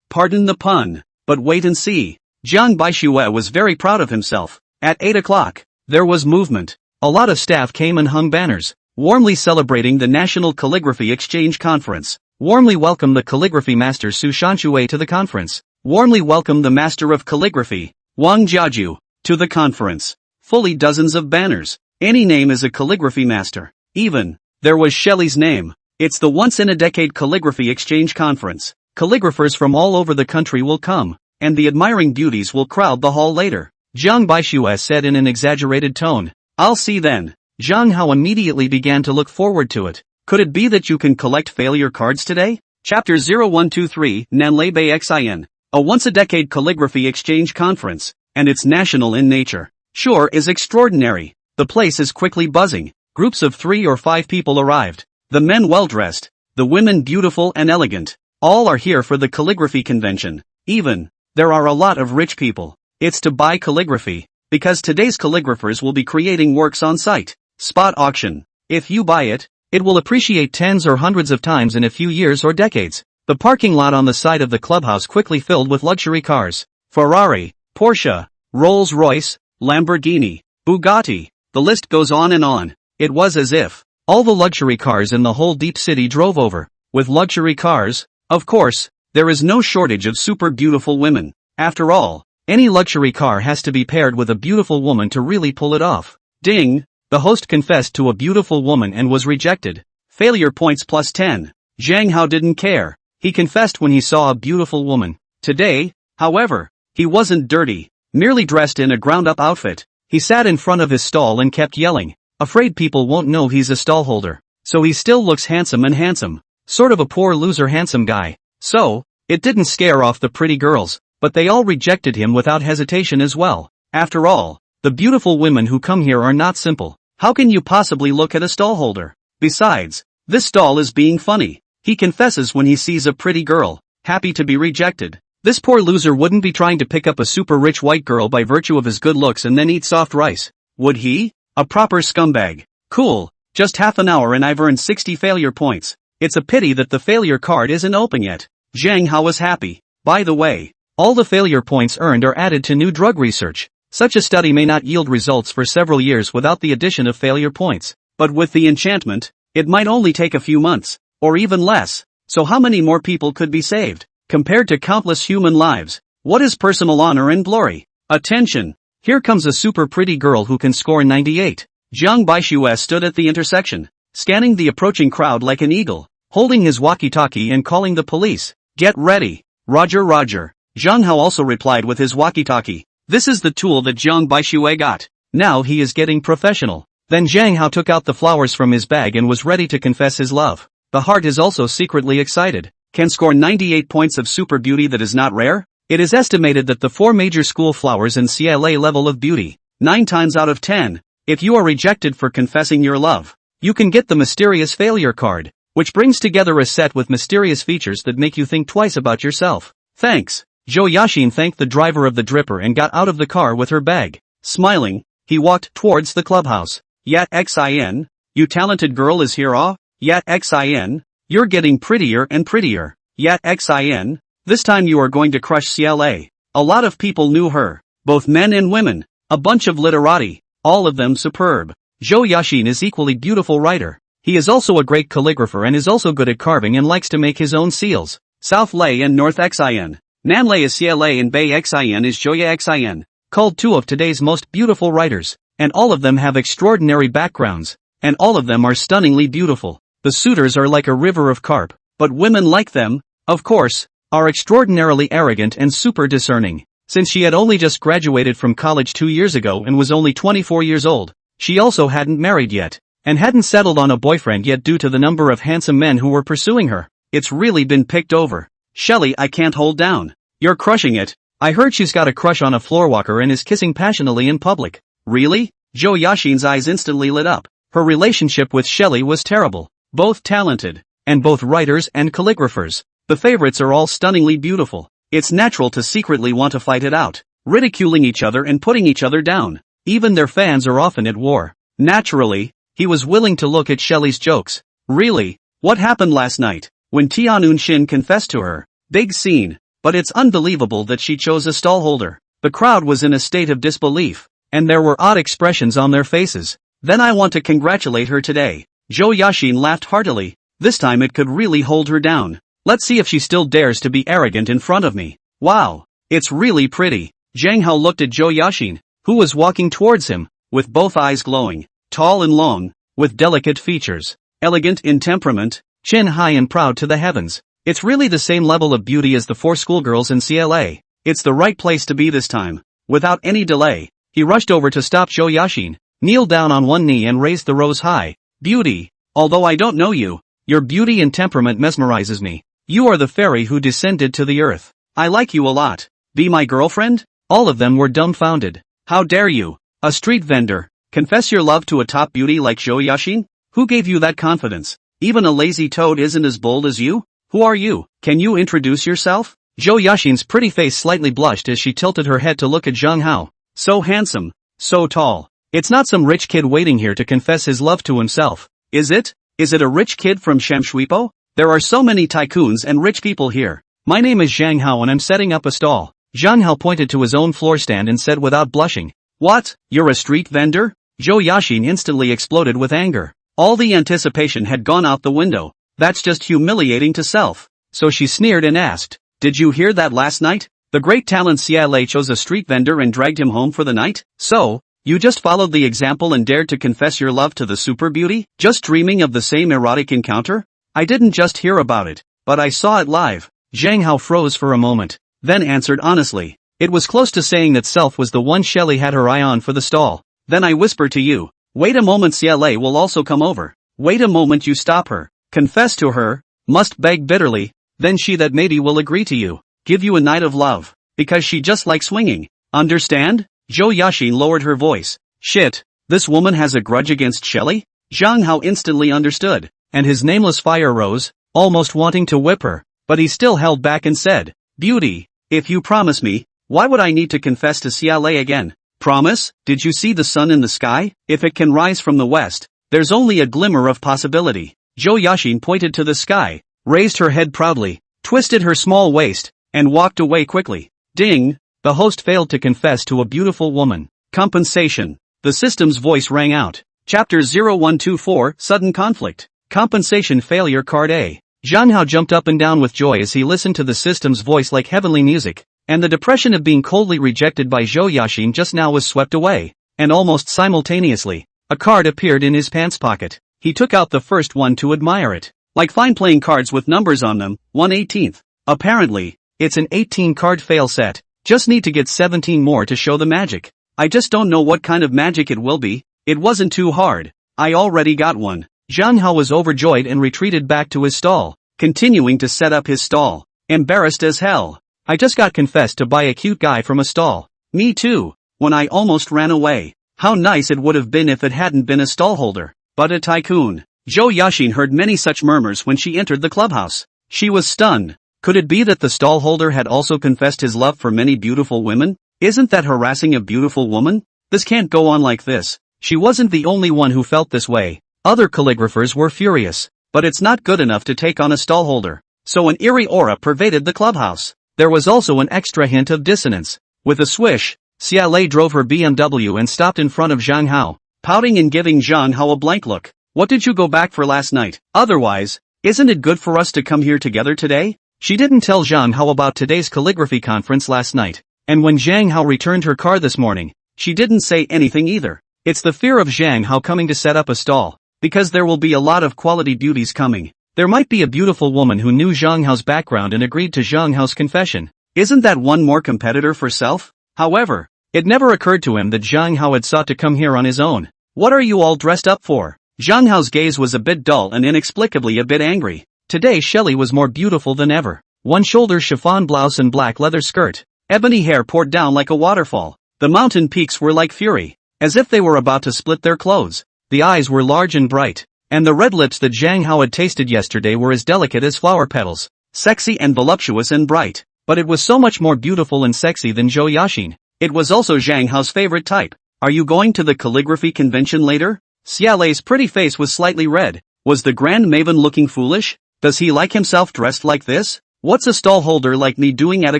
pardon the pun, but wait and see. Jiang Baixue was very proud of himself. At 8 o'clock, there was movement. A lot of staff came and hung banners, warmly celebrating the National Calligraphy Exchange Conference. Warmly welcome the calligraphy master Su Shanxue to the conference. Warmly welcome the master of calligraphy, Wang Jiaju, to the conference. Fully dozens of banners. Any name is a calligraphy master. Even, there was Shelley's name. It's the once-in-a-decade calligraphy exchange conference. Calligraphers from all over the country will come. and the admiring beauties will crowd the hall later. Jiang Baishuo said in an exaggerated tone. I'll see then. Zhang Hao immediately began to look forward to it. Could it be that you can collect failure cards today? Chapter 0123 Nanlei Bei Xin. A once-a-decade calligraphy exchange conference, and it's national in nature. Sure is extraordinary. The place is quickly buzzing. Groups of 3 or 5 people arrived. The men well-dressed, the women beautiful and elegant. All are here for the calligraphy convention. Even, there are a lot of rich people. It's to buy calligraphy, because today's calligraphers will be creating works on site. Spot auction. If you buy it, it will appreciate tens or hundreds of times in a few years or decades. The parking lot on the side of the clubhouse quickly filled with luxury cars. Ferrari, Porsche, Rolls-Royce, Lamborghini, Bugatti. The list goes on and on. It was as if all the luxury cars in the whole deep city drove over. With luxury cars, of course, there is no shortage of super beautiful women. After all, any luxury car has to be paired with a beautiful woman to really pull it off. Ding! The host confessed to a beautiful woman and was rejected. Failure points plus 10. Zhang Hao didn't care. He confessed when he saw a beautiful woman. Today, however, he wasn't dirty, merely dressed in a ground-up outfit. He sat in front of his stall and kept yelling, afraid people won't know he's a stallholder. So he still looks handsome and handsome. Sort of a poor loser handsome guy. So, it didn't scare off the pretty girls, but they all rejected him without hesitation as well. After all, the beautiful women who come here are not simple. How can you possibly look at a stallholder? Besides, this stall is being funny. He confesses when he sees a pretty girl, happy to be rejected. This poor loser wouldn't be trying to pick up a super rich white girl by virtue of his good looks and then eat soft rice. Would he? A proper scumbag. Cool, just half an hour and I've earned 60 failure points. It's a pity that the failure card isn't open yet. Zhang Hao was happy. By the way, all the failure points earned are added to new drug research. Such a study may not yield results for several years without the addition of failure points. But with the enchantment, it might only take a few months, or even less. So how many more people could be saved? Compared to countless human lives, what is personal honor and glory? Attention! Here comes a super pretty girl who can score 98. Jiang Baishuo stood at the intersection, scanning the approaching crowd like an eagle, holding his walkie-talkie and calling the police. Get ready. Roger Roger. Zhang Hao also replied with his walkie-talkie. This is the tool that Jiang Baishuo got. Now he is getting professional. Then Zhang Hao took out the flowers from his bag and was ready to confess his love. The heart is also secretly excited. Can score 98 points of super beauty that is not rare? It is estimated that the 4 major school flowers in CLA level of beauty, 9 times out of 10, if you are rejected for confessing your love, you can get the mysterious failure card, which brings together a set with mysterious features that make you think twice about yourself. Thanks. Zhou Yashin thanked the driver of the dripper and got out of the car with her bag. Smiling, he walked towards the clubhouse. Yat Xin, you talented girl is here Yat Xin, you're getting prettier and prettier. Yat Xin, this time you are going to crush CLA. A lot of people knew her, both men and women, a bunch of literati, all of them superb. Zhou Yashin is equally beautiful writer. He is also a great calligrapher and is also good at carving and likes to make his own seals. South Lei and North Xin. Nanlei is CLA and Bei Xin is Zhouya Xin, called 2 of today's most beautiful writers, and all of them have extraordinary backgrounds, and all of them are stunningly beautiful. The suitors are like a river of carp, but women like them, of course, are extraordinarily arrogant and super discerning. Since she had only just graduated from college 2 years ago and was only 24 years old, she also hadn't married yet, and hadn't settled on a boyfriend yet due to the number of handsome men who were pursuing her. It's really been picked over. Shelly, I can't hold down. You're crushing it. I heard she's got a crush on a floorwalker and is kissing passionately in public. Really? Zhou Yashin's eyes instantly lit up. Her relationship with Shelly was terrible. Both talented, and both writers and calligraphers. The favorites are all stunningly beautiful. It's natural to secretly want to fight it out, ridiculing each other and putting each other down. Even their fans are often at war. Naturally, he was willing to look at Shelly's jokes. Really? What happened last night, when Tianun Xin confessed to her? Big scene. But it's unbelievable that she chose a stallholder. The crowd was in a state of disbelief, and there were odd expressions on their faces. Then I want to congratulate her today. Zhou Yashin laughed heartily. This time it could really hold her down. Let's see if she still dares to be arrogant in front of me. Wow, it's really pretty. Zhang Hao looked at Zhou Yashin, who was walking towards him, with both eyes glowing, tall and long, with delicate features, elegant in temperament, chin high and proud to the heavens. It's really the same level of beauty as the 4 schoolgirls in CLA. It's the right place to be this time. Without any delay, he rushed over to stop Zhou Yashin, kneeled down on one knee and raised the rose high. Beauty, although I don't know you, your beauty and temperament mesmerizes me. You are the fairy who descended to the earth. I like you a lot. Be my girlfriend? All of them were dumbfounded. How dare you, a street vendor, confess your love to a top beauty like Zhou Yashin? Who gave you that confidence? Even a lazy toad isn't as bold as you? Who are you? Can you introduce yourself? Zhou Yashin's pretty face slightly blushed as she tilted her head to look at Zhang Hao. So handsome, so tall. It's not some rich kid waiting here to confess his love to himself, is it? Is it a rich kid from Shamshuipo? There are so many tycoons and rich people here. My name is Zhang Hao and I'm setting up a stall. Zhang Hao pointed to his own floor stand and said without blushing. What? You're a street vendor? Zhou Yashin instantly exploded with anger. All the anticipation had gone out the window. That's just humiliating to self. So she sneered and asked, did you hear that last night? The great talent Xiaolei chose a street vendor and dragged him home for the night? So, you just followed the example and dared to confess your love to the super beauty? Just dreaming of the same erotic encounter? I didn't just hear about it, but I saw it live. Zhang Hao froze for a moment, then answered honestly. It was close to saying that self was the one Shelley had her eye on for the stall. Then I whisper to you. Wait a moment, Xiaolei will also come over. Wait a moment, you stop her. Confess to her, must beg bitterly, then she that maybe will agree to you. Give you a night of love, because she just likes swinging. Understand? Zhou Yashin lowered her voice. Shit, this woman has a grudge against Shelley? Zhang Hao instantly understood, and his nameless fire rose, almost wanting to whip her, but he still held back and said, Beauty, if you promise me, why would I need to confess to Xiaolei again? Promise? Did you see the sun in the sky? If it can rise from the west, there's only a glimmer of possibility. Zhou Yashin pointed to the sky, raised her head proudly, twisted her small waist, and walked away quickly. Ding! The host failed to confess to a beautiful woman. Compensation. The system's voice rang out. Chapter 0124, Sudden Conflict. Compensation Failure Card A. Zhang Hao jumped up and down with joy as he listened to the system's voice like heavenly music, and the depression of being coldly rejected by Zhou Yashin just now was swept away, and almost simultaneously, a card appeared in his pants pocket. He took out the first one to admire it. Like fine playing cards with numbers on them, 1/18. Apparently, it's an 18-card fail set. Just need to get 17 more to show the magic. I just don't know what kind of magic it will be. It wasn't too hard. I already got one. Zhang Hao was overjoyed and retreated back to his stall, continuing to set up his stall. Embarrassed as hell. I just got confessed to by a cute guy from a stall. Me too. When I almost ran away. How nice it would have been if it hadn't been a stallholder, but a tycoon. Zhou Yashin heard many such murmurs when she entered the clubhouse. She was stunned. Could it be that the stallholder had also confessed his love for many beautiful women? Isn't that harassing a beautiful woman? This can't go on like this. She wasn't the only one who felt this way. Other calligraphers were furious. But it's not good enough to take on a stallholder. So an eerie aura pervaded the clubhouse. There was also an extra hint of dissonance. With a swish, Xiaolei drove her BMW and stopped in front of Zhang Hao, pouting and giving Zhang Hao a blank look. What did you go back for last night? Otherwise, isn't it good for us to come here together today? She didn't tell Zhang Hao about today's calligraphy conference last night, and when Zhang Hao returned her car this morning, she didn't say anything either. It's the fear of Zhang Hao coming to set up a stall, because there will be a lot of quality beauties coming. There might be a beautiful woman who knew Zhang Hao's background and agreed to Zhang Hao's confession. Isn't that one more competitor for self? However, it never occurred to him that Zhang Hao had sought to come here on his own. What are you all dressed up for? Zhang Hao's gaze was a bit dull and inexplicably a bit angry. Today Shelley was more beautiful than ever. One-shoulder chiffon blouse and black leather skirt. Ebony hair poured down like a waterfall. The mountain peaks were like fury, as if they were about to split their clothes. The eyes were large and bright, and the red lips that Zhang Hao had tasted yesterday were as delicate as flower petals. Sexy and voluptuous and bright, but it was so much more beautiful and sexy than Zhou Yashin. It was also Zhang Hao's favorite type. Are you going to the calligraphy convention later? Xiaolei's pretty face was slightly red. Was the grand maven looking foolish? Does he like himself dressed like this? What's a stallholder like me doing at a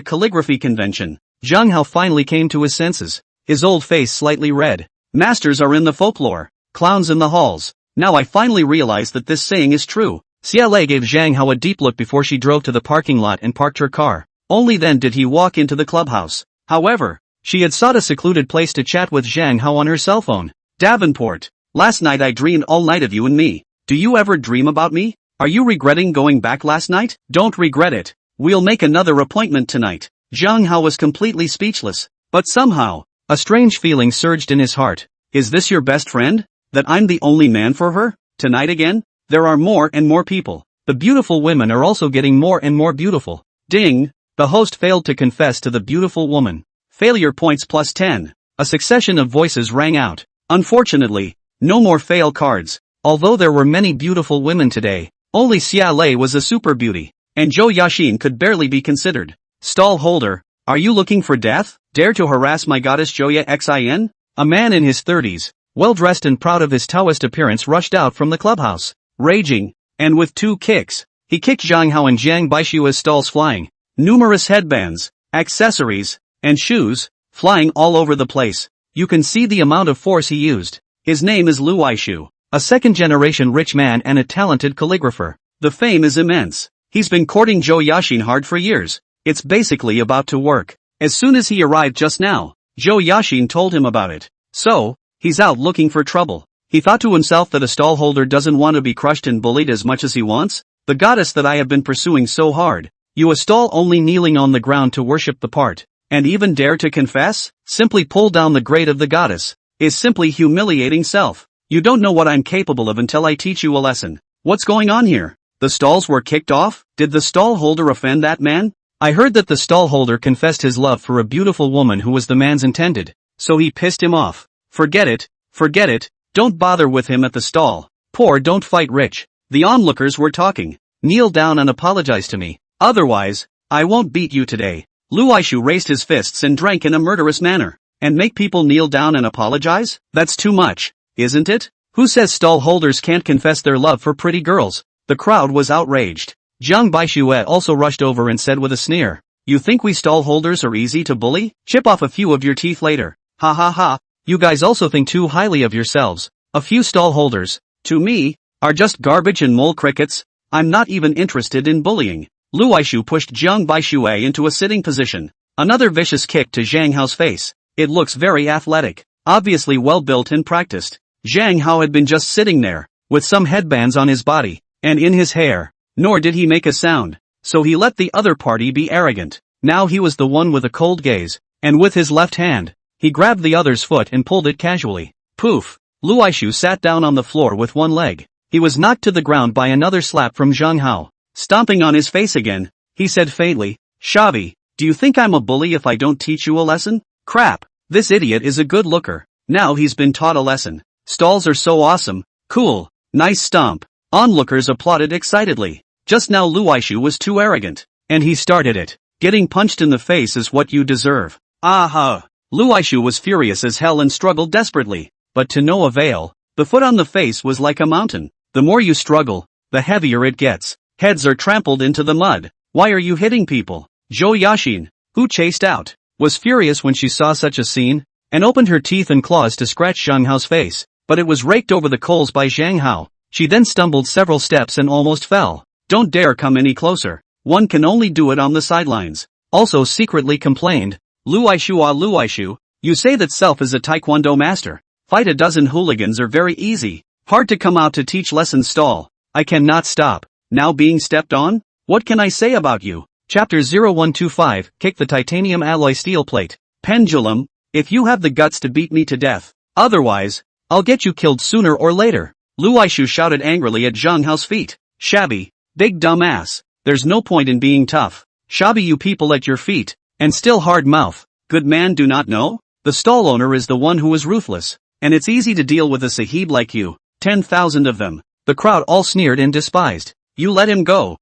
calligraphy convention? Zhang Hao finally came to his senses, his old face slightly red. Masters are in the folklore, clowns in the halls. Now I finally realize that this saying is true. Xiaolei gave Zhang Hao a deep look before she drove to the parking lot and parked her car. Only then did he walk into the clubhouse. However, she had sought a secluded place to chat with Zhang Hao on her cell phone. Davenport, last night I dreamed all night of you and me. Do you ever dream about me? Are you regretting going back last night? Don't regret it. We'll make another appointment tonight. Zhang Hao was completely speechless, but somehow, a strange feeling surged in his heart. Is this your best friend? That I'm the only man for her? Tonight again? There are more and more people. The beautiful women are also getting more and more beautiful. Ding! The host failed to confess to the beautiful woman. Failure points plus 10. A succession of voices rang out. Unfortunately, no more fail cards. Although there were many beautiful women today, only Xia Lei was a super beauty, and Zhou Yaxin could barely be considered. Stall holder, are you looking for death? Dare to harass my goddess Joya Xin? A man in his 30s, well-dressed and proud of his Taoist appearance, rushed out from the clubhouse, raging, and with 2 kicks, he kicked Zhang Hao and Jiang Baishua's stalls flying. Numerous headbands, accessories, and shoes, flying all over the place. You can see the amount of force he used. His name is Lu Aishu, a second-generation rich man and a talented calligrapher. The fame is immense. He's been courting Zhou Yaxin hard for years. It's basically about to work. As soon as he arrived just now, Zhou Yaxin told him about it. So, he's out looking for trouble. He thought to himself that a stallholder doesn't want to be crushed and bullied as much as he wants. The goddess that I have been pursuing so hard. You a stall only kneeling on the ground to worship the part, and even dare to confess? Simply pull down the grade of the goddess, is simply humiliating self. You don't know what I'm capable of until I teach you a lesson. What's going on here? The stalls were kicked off? Did the stall holder offend that man? I heard that the stall holder confessed his love for a beautiful woman who was the man's intended, so he pissed him off. Forget it, don't bother with him at the stall. Poor don't fight rich. The onlookers were talking. Kneel down and apologize to me. Otherwise, I won't beat you today. Lu Aishu raised his fists and drank in a murderous manner. And make people kneel down and apologize? That's too much, isn't it? Who says stall holders can't confess their love for pretty girls? The crowd was outraged. Jiang Baishue also rushed over and said with a sneer, you think we stall holders are easy to bully? Chip off a few of your teeth later. Ha ha ha, you guys also think too highly of yourselves. A few stall holders, to me, are just garbage and mole crickets. I'm not even interested in bullying. Lu Aishu pushed Jiang Baishue into a sitting position. Another vicious kick to Zhang Hao's face. It looks very athletic, obviously well built and practiced. Zhang Hao had been just sitting there, with some headbands on his body, and in his hair. Nor did he make a sound, so he let the other party be arrogant. Now he was the one with a cold gaze, and with his left hand, he grabbed the other's foot and pulled it casually. Poof! Lu Aishu sat down on the floor with one leg. He was knocked to the ground by another slap from Zhang Hao. Stomping on his face again, he said faintly, Shavi, do you think I'm a bully if I don't teach you a lesson? Crap, this idiot is a good looker. Now he's been taught a lesson. Stalls are so awesome, cool, nice stomp. Onlookers applauded excitedly. Just now Lu Aishu was too arrogant, and he started it. Getting punched in the face is what you deserve. Aha! Lu Aishu was furious as hell and struggled desperately, but to no avail. The foot on the face was like a mountain. The more you struggle, the heavier it gets. Heads are trampled into the mud. Why are you hitting people? Zhou Yaxin, who chased out, was furious when she saw such a scene, and opened her teeth and claws to scratch Zhang Hao's face, but it was raked over the coals by Zhang Hao. She then stumbled several steps and almost fell. Don't dare come any closer. One can only do it on the sidelines. Also secretly complained, Lu Aishu, you say that self is a taekwondo master. Fight a dozen hooligans are very easy. Hard to come out to teach lessons stall. I cannot stop. Now being stepped on? What can I say about you? Chapter 0125, Kick the titanium alloy steel plate. Pendulum, if you have the guts to beat me to death. Otherwise, I'll get you killed sooner or later. Lu Aishu shouted angrily at Zhang Hao's feet. Shabby, big dumb ass. There's no point in being tough. Shabby you people at your feet, and still hard mouth. Good man do not know? The stall owner is the one who is ruthless, and it's easy to deal with a sahib like you. 10,000 of them. The crowd all sneered and despised. You let him go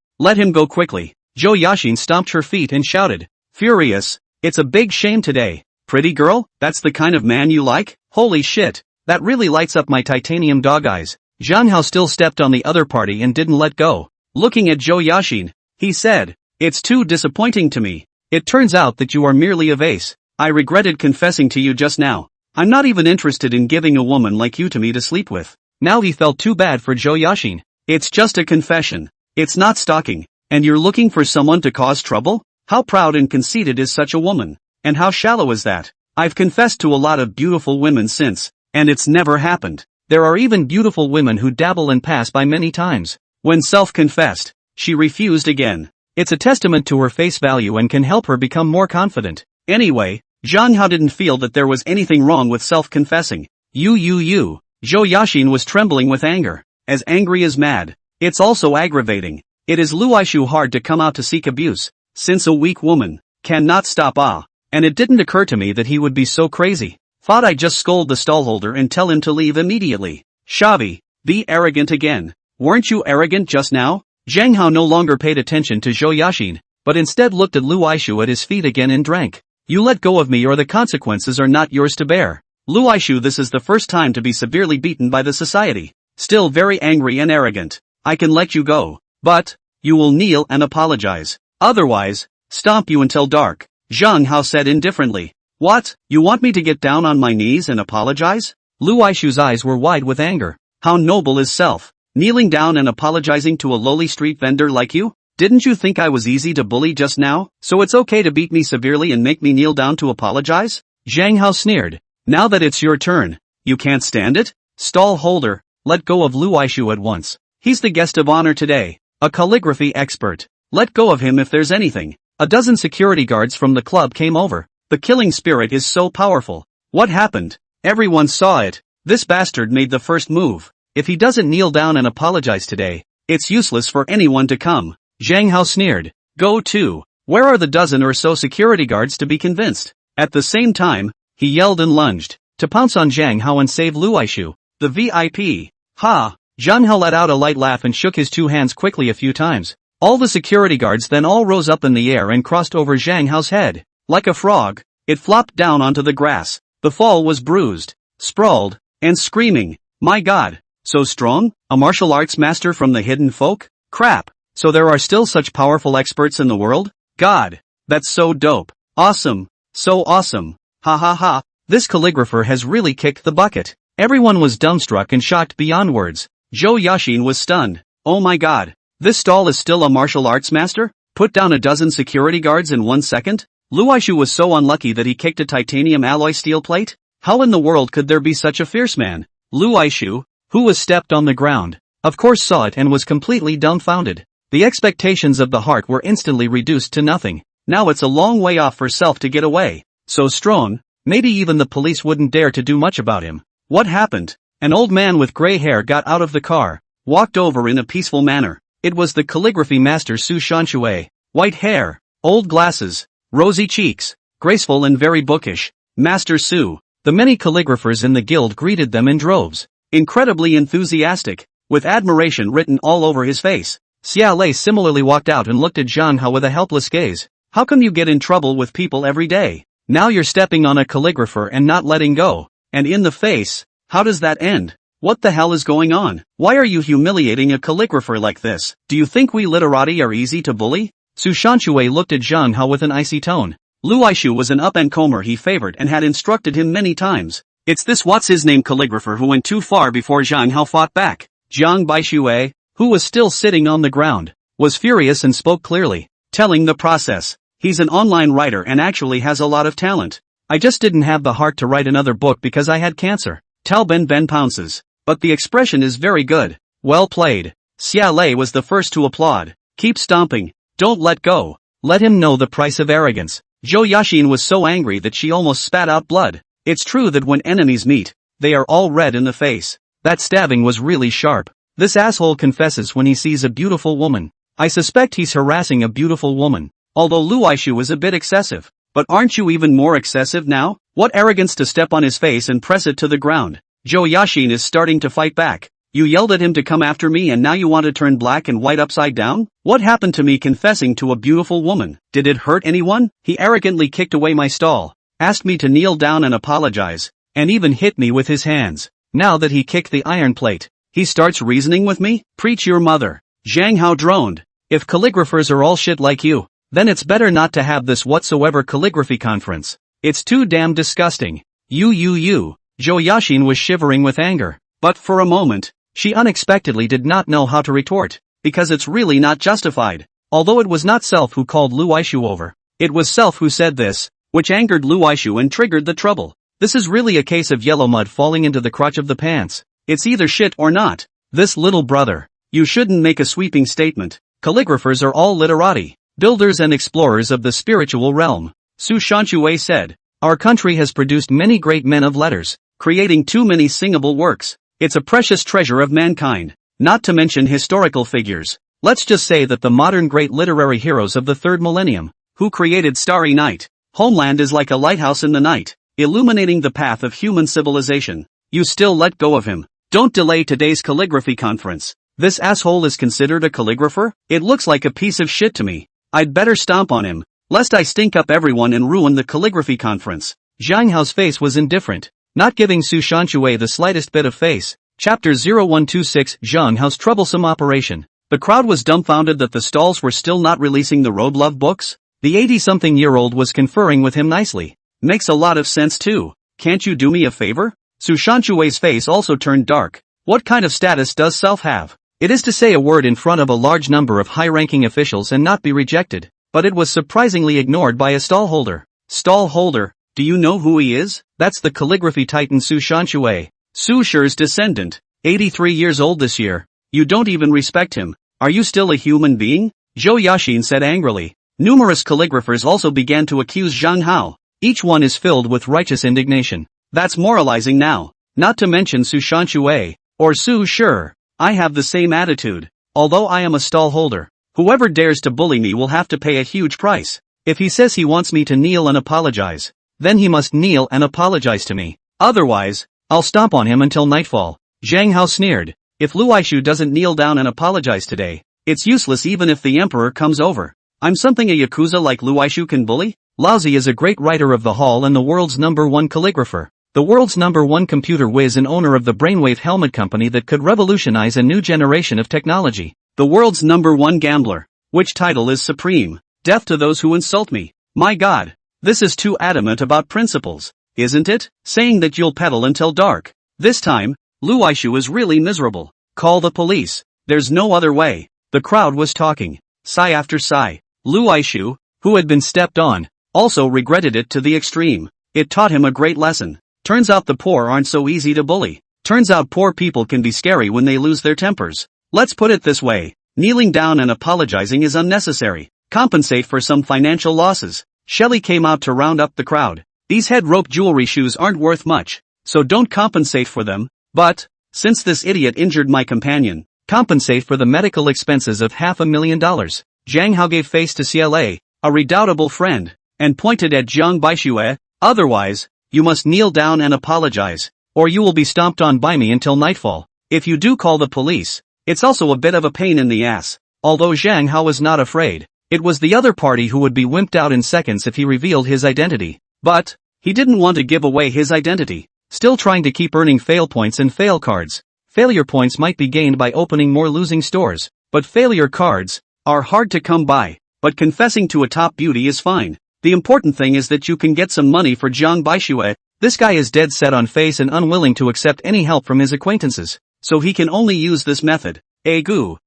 quickly. Zhou Yaxin stomped her feet and shouted, furious, it's a big shame today. Pretty girl, that's the kind of man you like? Holy shit, that really lights up my titanium dog eyes. Zhang Hao still stepped on the other party and didn't let go. Looking at Zhou Yaxin, he said, it's too disappointing to me. It turns out that you are merely a vase. I regretted confessing to you just now. I'm not even interested in giving a woman like you to me to sleep with. Now he felt too bad for Zhou Yaxin. It's just a confession. It's not stalking. And you're looking for someone to cause trouble? How proud and conceited is such a woman? And how shallow is that? I've confessed to a lot of beautiful women since, and it's never happened. There are even beautiful women who dabble and pass by many times. When self-confessed, she refused again. It's a testament to her face value and can help her become more confident. Anyway, Zhang Hao didn't feel that there was anything wrong with self-confessing. You. Zhou Yashin was trembling with anger. As angry as mad. It's also aggravating. It is Lu Aishu hard to come out to seek abuse, since a weak woman cannot stop and it didn't occur to me that he would be so crazy. Thought I'd just scold the stallholder and tell him to leave immediately. Shavi, be arrogant again. Weren't you arrogant just now? Zhang Hao no longer paid attention to Zhou Yashin, but instead looked at Lu Aishu at his feet again and drank. You let go of me or the consequences are not yours to bear. Lu Aishu, this is the first time to be severely beaten by the society. Still very angry and arrogant. I can let you go, but you will kneel and apologize. Otherwise, stomp you until dark. Zhang Hao said indifferently. What? You want me to get down on my knees and apologize? Lu Aishu's eyes were wide with anger. How noble is self. Kneeling down and apologizing to a lowly street vendor like you? Didn't you think I was easy to bully just now? So it's okay to beat me severely and make me kneel down to apologize? Zhang Hao sneered. Now that it's your turn, you can't stand it? Stall holder, let go of Lu Aishu at once. He's the guest of honor today. A calligraphy expert. Let go of him if there's anything. A dozen security guards from the club came over. The killing spirit is so powerful. What happened? Everyone saw it. This bastard made the first move. If he doesn't kneel down and apologize today, it's useless for anyone to come. Zhang Hao sneered. Go to. Where are the dozen or so security guards to be convinced? At the same time, he yelled and lunged to pounce on Zhang Hao and save Lu Aishu. The VIP. Ha! Zhang Hao let out a light laugh and shook his two hands quickly a few times. All the security guards then all rose up in the air and crossed over Zhang Hao's head. Like a frog, it flopped down onto the grass. The fall was bruised, sprawled, and screaming. My God, so strong? A martial arts master from the hidden folk? Crap, so there are still such powerful experts in the world? God, that's so dope. Awesome, so awesome. Ha ha ha, this calligrapher has really kicked the bucket. Everyone was dumbstruck and shocked beyond words. Zhou Yashin was stunned. Oh my God, this stall is still a martial arts master? Put down a dozen security guards in 1 second? Lu Aishu was so unlucky that he kicked a titanium alloy steel plate? How in the world could there be such a fierce man? Lu Aishu, who was stepped on the ground, of course saw it and was completely dumbfounded. The expectations of the heart were instantly reduced to nothing. Now it's a long way off for self to get away. So strong, maybe even the police wouldn't dare to do much about him. What happened? An old man with gray hair got out of the car, walked over in a peaceful manner. It was the calligraphy master Su Shanxue. White hair, old glasses, rosy cheeks, graceful and very bookish. Master Su. The many calligraphers in the guild greeted them in droves. Incredibly enthusiastic, with admiration written all over his face. Xia Lei similarly walked out and looked at Zhang Hao with a helpless gaze. How come you get in trouble with people every day? Now you're stepping on a calligrapher and not letting go. And in the face. How does that end? What the hell is going on? Why are you humiliating a calligrapher like this? Do you think we literati are easy to bully? Su Shanxue looked at Zhang Hao with an icy tone. Lu Aishu was an up-and-comer he favored and had instructed him many times. It's this what's-his-name calligrapher who went too far before Zhang Hao fought back. Jiang Baixue, who was still sitting on the ground, was furious and spoke clearly, telling the process. He's an online writer and actually has a lot of talent. I just didn't have the heart to write another book because I had cancer. Tao Ben pounces. But the expression is very good. Well played. Xia Lei was the first to applaud. Keep stomping. Don't let go. Let him know the price of arrogance. Zhou Yashin was so angry that she almost spat out blood. It's true that when enemies meet, they are all red in the face. That stabbing was really sharp. This asshole confesses when he sees a beautiful woman. I suspect he's harassing a beautiful woman. Although Lu Aishu is a bit excessive. But aren't you even more excessive now? What arrogance to step on his face and press it to the ground. Zhou Yashin is starting to fight back. You yelled at him to come after me and now you want to turn black and white upside down? What happened to me confessing to a beautiful woman? Did it hurt anyone? He arrogantly kicked away my stall, asked me to kneel down and apologize, and even hit me with his hands. Now that he kicked the iron plate, he starts reasoning with me? Preach your mother. Zhang Hao droned. If calligraphers are all shit like you, then it's better not to have this whatsoever calligraphy conference. It's too damn disgusting. You. Zhou Yashin was shivering with anger. But for a moment, she unexpectedly did not know how to retort, because it's really not justified. Although it was not self who called Lu Aishu over, it was self who said this, which angered Lu Aishu and triggered the trouble. This is really a case of yellow mud falling into the crotch of the pants. It's either shit or not. This little brother. You shouldn't make a sweeping statement. Calligraphers are all literati. builders and explorers of the spiritual realm. Su Shanshui said, "Our country has produced many great men of letters, creating too many singable works. It's a precious treasure of mankind, not to mention historical figures. Let's just say that the modern great literary heroes of the third millennium, who created Starry Night, Homeland is like a lighthouse in the night, illuminating the path of human civilization. You still let go of him. Don't delay today's calligraphy conference. This asshole is considered a calligrapher? It looks like a piece of shit to me. I'd better stomp on him, lest I stink up everyone and ruin the calligraphy conference." Zhang Hao's face was indifferent, not giving Su Shanshui the slightest bit of face. Chapter 0126 Zhang Hao's troublesome operation. The crowd was dumbfounded that the stalls were still not releasing the Road Love books. The 80-something-year-old was conferring with him nicely. "Makes a lot of sense too. Can't you do me a favor?" Su Shanshui's face also turned dark. What kind of status does self have? It is to say a word in front of a large number of high-ranking officials and not be rejected, but it was surprisingly ignored by a stallholder. Stallholder, do you know who he is? That's the calligraphy titan Su Shanshui, Su Shi's descendant, 83 years old this year. You don't even respect him. Are you still a human being? Zhou Yaxin said angrily. Numerous calligraphers also began to accuse Zhang Hao. Each one is filled with righteous indignation. That's moralizing now. Not to mention Su Shanshui, or Su Shi. I have the same attitude. Although I am a stallholder, whoever dares to bully me will have to pay a huge price. If he says he wants me to kneel and apologize, then he must kneel and apologize to me. Otherwise, I'll stomp on him until nightfall. Zhang Hao sneered. If Lu Aishu doesn't kneel down and apologize today, it's useless even if the emperor comes over. I'm something a yakuza like Lu Aishu can bully? Laozi is a great writer of the hall and the world's #1 calligrapher. The world's #1 computer whiz and owner of the Brainwave helmet company that could revolutionize a new generation of technology. The world's #1 gambler. Which title is supreme? Death to those who insult me. My God. This is too adamant about principles, isn't it? Saying that you'll peddle until dark. This time, Lu Aishu is really miserable. Call the police. There's no other way. The crowd was talking. Sigh after sigh. Lu Aishu, who had been stepped on, also regretted it to the extreme. It taught him a great lesson. Turns out the poor aren't so easy to bully. Turns out poor people can be scary when they lose their tempers. Let's put it this way. Kneeling down and apologizing is unnecessary. Compensate for some financial losses. Shelley came out to round up the crowd. These head rope jewelry shoes aren't worth much, so don't compensate for them. But, since this idiot injured my companion, compensate for the medical expenses of $500,000. Zhang Hao gave face to CLA, a redoubtable friend, and pointed at Jiang Baixue. Otherwise, you must kneel down and apologize, or you will be stomped on by me until nightfall. If you do call the police, it's also a bit of a pain in the ass. Although Zhang Hao was not afraid, it was the other party who would be wimped out in seconds if he revealed his identity. But, he didn't want to give away his identity. Still trying to keep earning fail points and fail cards. Failure points might be gained by opening more losing stores, but failure cards are hard to come by. But confessing to a top beauty is fine. The important thing is that you can get some money for Jiang Baixue. This guy is dead set on face and unwilling to accept any help from his acquaintances, so he can only use this method. Agoo,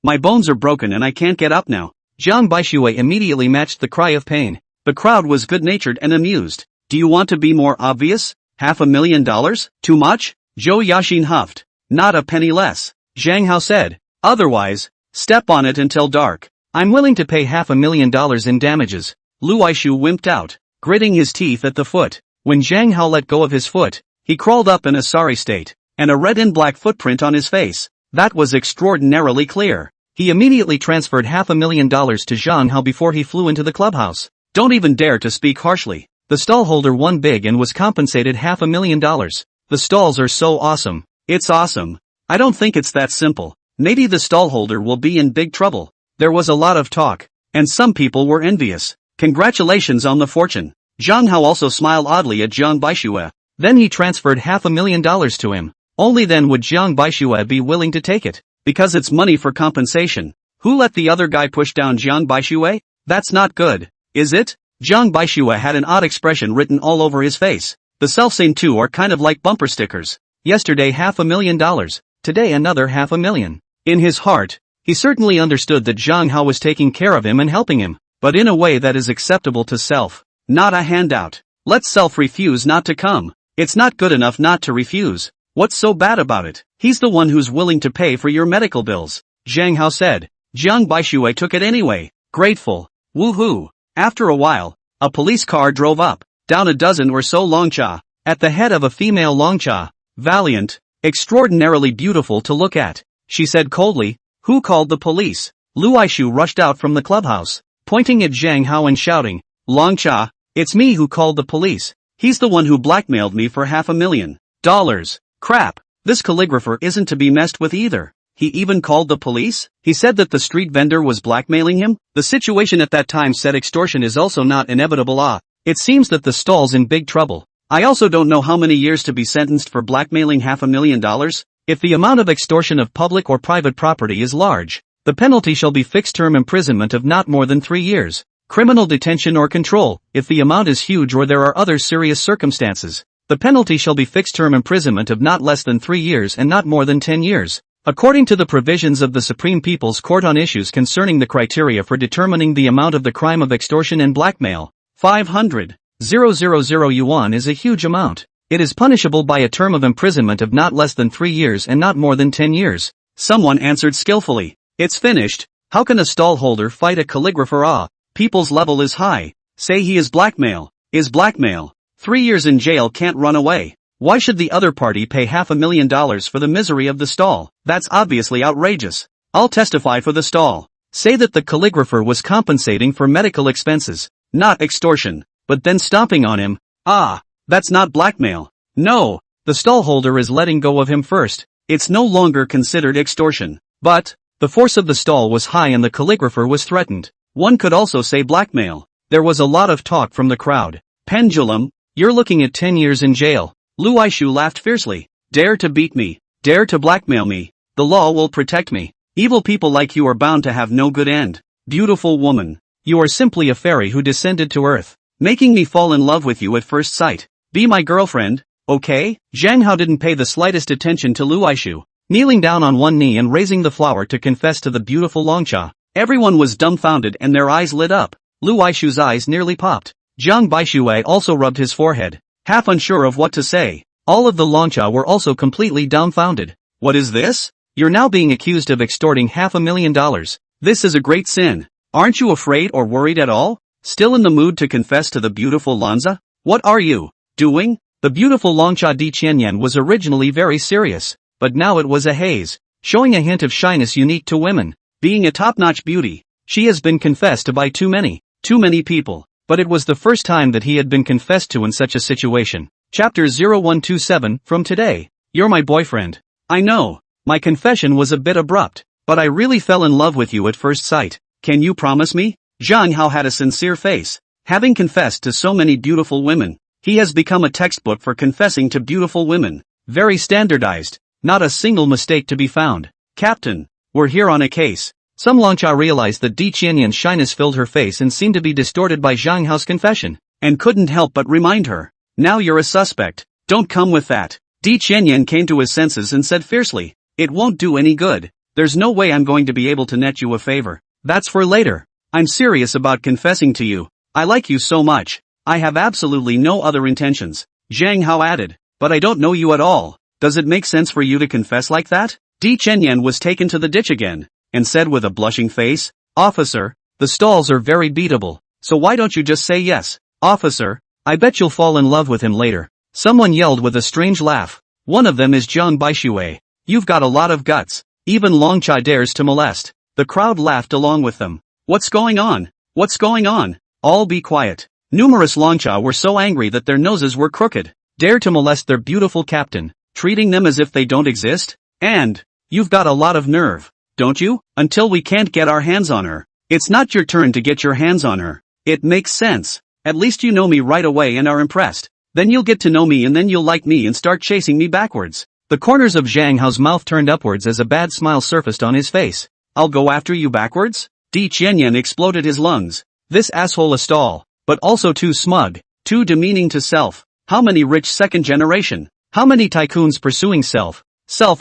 my bones are broken and I can't get up now. Jiang Baixue immediately matched the cry of pain. The crowd was good-natured and amused. Do you want to be more obvious? $500,000? Too much? Zhou Yaxin huffed. Not a penny less. Zhang Hao said. Otherwise, step on it until dark. I'm willing to pay $500,000 in damages. Lu Aishu wimped out, gritting his teeth at the foot. When Zhang Hao let go of his foot, he crawled up in a sorry state, and a red and black footprint on his face. That was extraordinarily clear. He immediately transferred $500,000 to Zhang Hao before he flew into the clubhouse. Don't even dare to speak harshly. The stallholder won big and was compensated $500,000. The stalls are so awesome. It's awesome. I don't think it's that simple. Maybe the stallholder will be in big trouble. There was a lot of talk, and some people were envious. Congratulations on the fortune. Zhang Hao also smiled oddly at Jiang Baixue. Then he transferred $500,000 to him. Only then would Jiang Baixue be willing to take it, because it's money for compensation. Who let the other guy push down Jiang Baixue? That's not good, is it? Jiang Baixue had an odd expression written all over his face. The selfsame two are kind of like bumper stickers. Yesterday $500,000, today another $500,000. In his heart, he certainly understood that Zhang Hao was taking care of him and helping him, but in a way that is acceptable to self. Not a handout. Let self refuse not to come. It's not good enough not to refuse. What's so bad about it? He's the one who's willing to pay for your medical bills. Zhang Hao said. Jiang Baixue took it anyway. Grateful. Woohoo. After a while, a police car drove up. Down a dozen or so longcha. At the head of a female longcha. Valiant. Extraordinarily beautiful to look at. She said coldly, "Who called the police?" Lu Aishu rushed out from the clubhouse, pointing at Zhang Hao and shouting, "Longcha, it's me who called the police. He's the one who blackmailed me for $500,000. Crap, this calligrapher isn't to be messed with either. He even called the police? He said that the street vendor was blackmailing him? The situation at that time said extortion is also not inevitable. It seems that the stall's in big trouble. I also don't know how many years to be sentenced for blackmailing $500,000. If the amount of extortion of public or private property is large, the penalty shall be fixed-term imprisonment of not more than 3 years. Criminal detention or control, if the amount is huge or there are other serious circumstances, the penalty shall be fixed-term imprisonment of not less than 3 years and not more than 10 years. According to the provisions of the Supreme People's Court on issues concerning the criteria for determining the amount of the crime of extortion and blackmail, 500,000 yuan is a huge amount. It is punishable by a term of imprisonment of not less than 3 years and not more than 10 years. Someone answered skillfully, "It's finished. How can a stallholder fight a calligrapher? People's level is high. Say he is blackmail. Is blackmail. 3 years in jail can't run away. Why should the other party pay $500,000 for the misery of the stall? That's obviously outrageous. I'll testify for the stall. Say that the calligrapher was compensating for medical expenses, not extortion, but then stomping on him. That's not blackmail. No, the stallholder is letting go of him first. It's no longer considered extortion. But the force of the stall was high and the calligrapher was threatened. One could also say blackmail." There was a lot of talk from the crowd. "Pendulum, you're looking at 10 years in jail." Lu Aishu laughed fiercely. "Dare to beat me. Dare to blackmail me. The law will protect me. Evil people like you are bound to have no good end. Beautiful woman. You are simply a fairy who descended to earth, making me fall in love with you at first sight. Be my girlfriend, okay?" Zhang Hao didn't pay the slightest attention to Lu Aishu, kneeling down on one knee and raising the flower to confess to the beautiful longcha. Everyone was dumbfounded and their eyes lit up. Lu Aishu's eyes nearly popped. Zhang Baishui also rubbed his forehead, half unsure of what to say. All of the longcha were also completely dumbfounded. "What is this? You're now being accused of extorting $500,000. This is a great sin. Aren't you afraid or worried at all? Still in the mood to confess to the beautiful Lanza? What are you doing?" The beautiful longcha Di Qianyan was originally very serious, but now it was a haze, showing a hint of shyness unique to women. Being a top-notch beauty, she has been confessed to by too many people, but it was the first time that he had been confessed to in such a situation. Chapter 0127 From today, you're my boyfriend. I know, my confession was a bit abrupt, but I really fell in love with you at first sight. Can you promise me? Zhang Hao had a sincere face. Having confessed to so many beautiful women, he has become a textbook for confessing to beautiful women. Very standardized, not a single mistake to be found. "Captain, we're here on a case." Some longcha realized that Di Qianyan's shyness filled her face and seemed to be distorted by Zhang Hao's confession, and couldn't help but remind her, "Now you're a suspect. Don't come with that." Di Qianyan came to his senses and said fiercely, "It won't do any good. There's no way I'm going to be able to net you a favor. That's for later. I'm serious about confessing to you. I like you so much. I have absolutely no other intentions." Zhang Hao added, "But I don't know you at all. Does it make sense for you to confess like that?" Di Qianyan was taken to the ditch again, and said with a blushing face, "Officer, the stalls are very beatable, so why don't you just say yes?" "Officer, I bet you'll fall in love with him later." Someone yelled with a strange laugh. One of them is Zhang Baishui. "You've got a lot of guts. Even longcha dares to molest." The crowd laughed along with them. "What's going on? What's going on? All be quiet." Numerous longcha were so angry that their noses were crooked. Dare to molest their beautiful captain, treating them as if they don't exist? And you've got a lot of nerve, don't you? Until we can't get our hands on her. It's not your turn to get your hands on her. It makes sense. At least you know me right away and are impressed. Then you'll get to know me and then you'll like me and start chasing me backwards. The corners of Zhang Hao's mouth turned upwards as a bad smile surfaced on his face. "I'll go after you backwards?" Di Qianyan exploded his lungs. This asshole a stall, but also too smug, too demeaning to self. How many rich second generation? How many tycoons pursuing self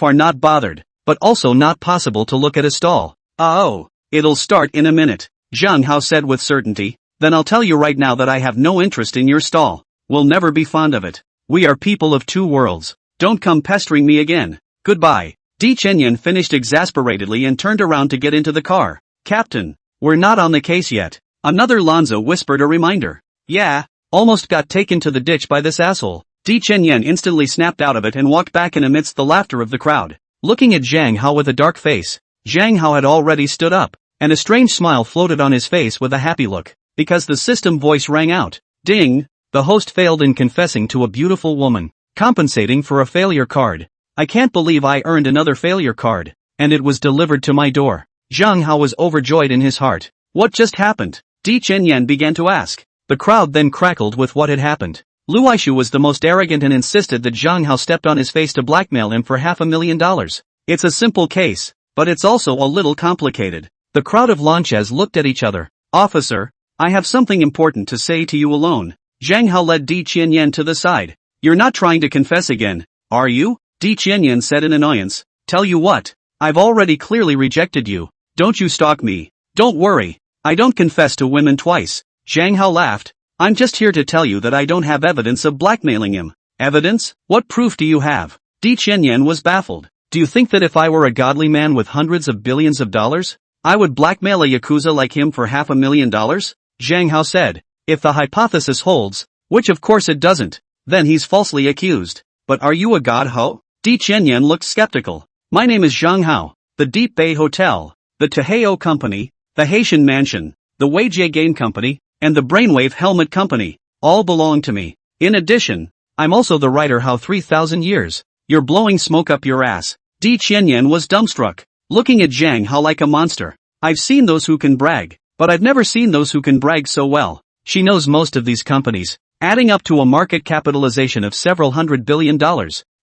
are not bothered, but also not possible to look at a stall. "Oh, it'll start in a minute," Zhang Hao said with certainty. "Then I'll tell you right now that I have no interest in your stall. We'll never be fond of it. We are people of two worlds. Don't come pestering me again. Goodbye." Di Qianyan finished exasperatedly and turned around to get into the car. "Captain, we're not on the case yet. Another Lonzo whispered a reminder. Yeah, almost got taken to the ditch by this asshole. Di Chenyan instantly snapped out of it and walked back in amidst the laughter of the crowd. Looking at Zhang Hao with a dark face, Zhang Hao had already stood up, and a strange smile floated on his face with a happy look, because the system voice rang out. Ding! The host failed in confessing to a beautiful woman, compensating for a failure card. I can't believe I earned another failure card, and it was delivered to my door. Zhang Hao was overjoyed in his heart. What just happened? Di Chenyan began to ask. The crowd then crackled with what had happened. Lu Aishu was the most arrogant and insisted that Zhang Hao stepped on his face to blackmail him for $500,000. It's a simple case, but it's also a little complicated. The crowd of Lanchas looked at each other. Officer, I have something important to say to you alone. Zhang Hao led Di Chenyan to the side. You're not trying to confess again, are you? Di Chenyan said in annoyance. Tell you what, I've already clearly rejected you. Don't you stalk me. Don't worry, I don't confess to women twice. Zhang Hao laughed. I'm just here to tell you that I don't have evidence of blackmailing him. Evidence? What proof do you have? Di Chenyan was baffled. Do you think that if I were a godly man with hundreds of billions of dollars, I would blackmail a yakuza like him for $500,000? Zhang Hao said. If the hypothesis holds, which of course it doesn't, then he's falsely accused. But are you a god, Ho? Di Chenyan looked skeptical. My name is Zhang Hao. The Deep Bay Hotel, the Taheo Company, the Haitian Mansion, the Weijie Game Company, and the Brainwave Helmet Company, all belong to me. In addition, I'm also the writer How 3,000 Years. You're blowing smoke up your ass. Di Chenyan was dumbstruck, looking at Zhang Hao like a monster. I've seen those who can brag, but I've never seen those who can brag so well. She knows most of these companies, adding up to a market capitalization of several $100 billion.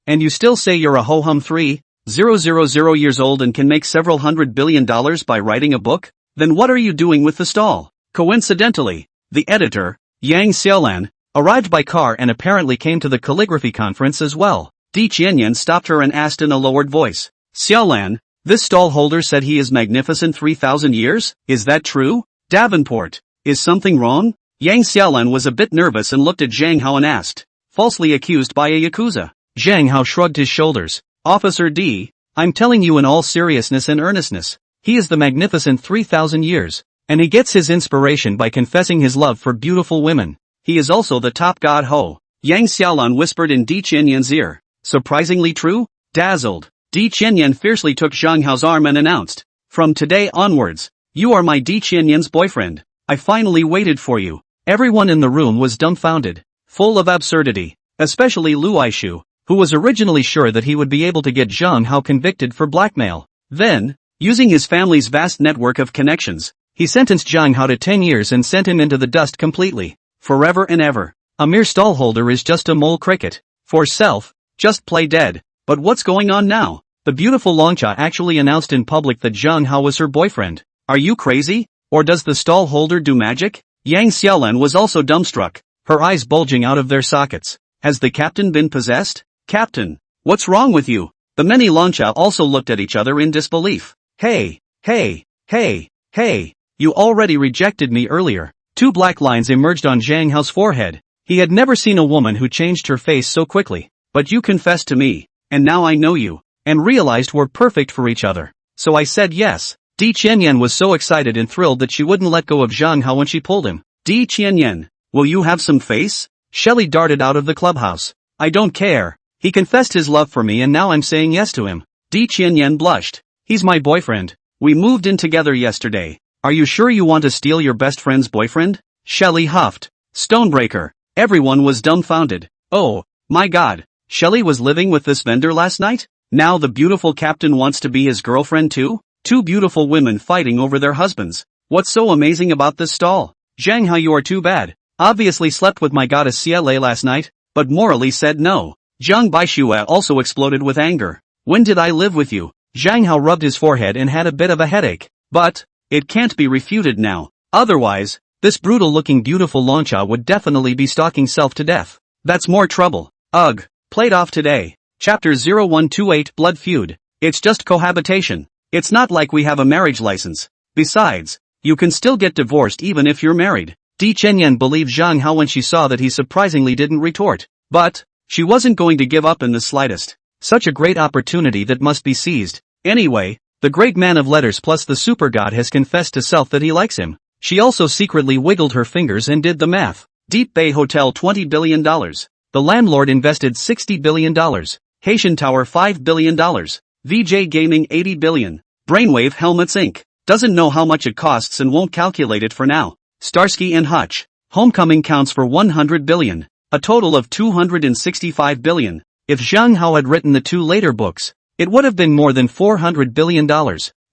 And you still say you're a ho-hum 3,000 years old and can make several $100 billion by writing a book? Then what are you doing with the stall? Coincidentally, the editor, Yang Xiaolan, arrived by car and apparently came to the calligraphy conference as well. Di Chenyan stopped her and asked in a lowered voice. Xiaolan, this stall holder said he is magnificent 3,000 years? Is that true? Davenport, is something wrong? Yang Xiaolan was a bit nervous and looked at Zhang Hao and asked. Falsely accused by a yakuza. Zhang Hao shrugged his shoulders. Officer D, I'm telling you in all seriousness and earnestness. He is the magnificent 3,000 years. And he gets his inspiration by confessing his love for beautiful women. He is also the top god Ho. Yang Xiaolan whispered in Di Chenyan's ear. Surprisingly true? Dazzled, Di Chenyan fiercely took Zhang Hao's arm and announced. From today onwards, you are my Di Chenyan's boyfriend. I finally waited for you. Everyone in the room was dumbfounded, full of absurdity, especially Lu Aishu, who was originally sure that he would be able to get Zhang Hao convicted for blackmail. Then, using his family's vast network of connections, he sentenced Zhang Hao to 10 years and sent him into the dust completely, forever and ever. A mere stallholder is just a mole cricket. For self, just play dead. But what's going on now? The beautiful Longcha actually announced in public that Zhang Hao was her boyfriend. Are you crazy? Or does the stallholder do magic? Yang Xiaolan was also dumbstruck, her eyes bulging out of their sockets. Has the captain been possessed? Captain, what's wrong with you? The many Longcha also looked at each other in disbelief. Hey, you already rejected me earlier. Two black lines emerged on Zhang Hao's forehead. He had never seen a woman who changed her face so quickly. But you confessed to me, and now I know you, and realized we're perfect for each other. So I said yes. Di Chenyan was so excited and thrilled that she wouldn't let go of Zhang Hao when she pulled him. Di Chenyan, will you have some face? Shelley darted out of the clubhouse. I don't care. He confessed his love for me and now I'm saying yes to him. Di Chenyan blushed. He's my boyfriend. We moved in together yesterday. Are you sure you want to steal your best friend's boyfriend? Shelley huffed. Stonebreaker. Everyone was dumbfounded. Oh, my god. Shelley was living with this vendor last night? Now the beautiful captain wants to be his girlfriend too? Two beautiful women fighting over their husbands. What's so amazing about this stall? Zhang Hao, you are too bad. Obviously slept with my goddess CLA last night, but morally said no. Zhang Baishua also exploded with anger. When did I live with you? Zhang Hao rubbed his forehead and had a bit of a headache. But, it can't be refuted now. Otherwise, this brutal-looking beautiful Longcha would definitely be stalking self to death. That's more trouble. Ugh. Played off today. Chapter 0128 Blood Feud. It's just cohabitation. It's not like we have a marriage license. Besides, you can still get divorced even if you're married. Di Chenyan believed Zhang Hao when she saw that he surprisingly didn't retort. But, she wasn't going to give up in the slightest. Such a great opportunity that must be seized. Anyway, The great man of letters plus the super god has confessed to self that he likes him. She also secretly wiggled her fingers and did the math. Deep Bay Hotel $20 billion. The landlord invested $60 billion. Haitian Tower $5 billion. VJ Gaming $80 billion. Brainwave Helmets Inc. Doesn't know how much it costs and won't calculate it for now. Starsky and Hutch. Homecoming counts for $100 billion. A total of $265 billion. If Zhang Hao had written the two later books, it would have been more than $400 billion.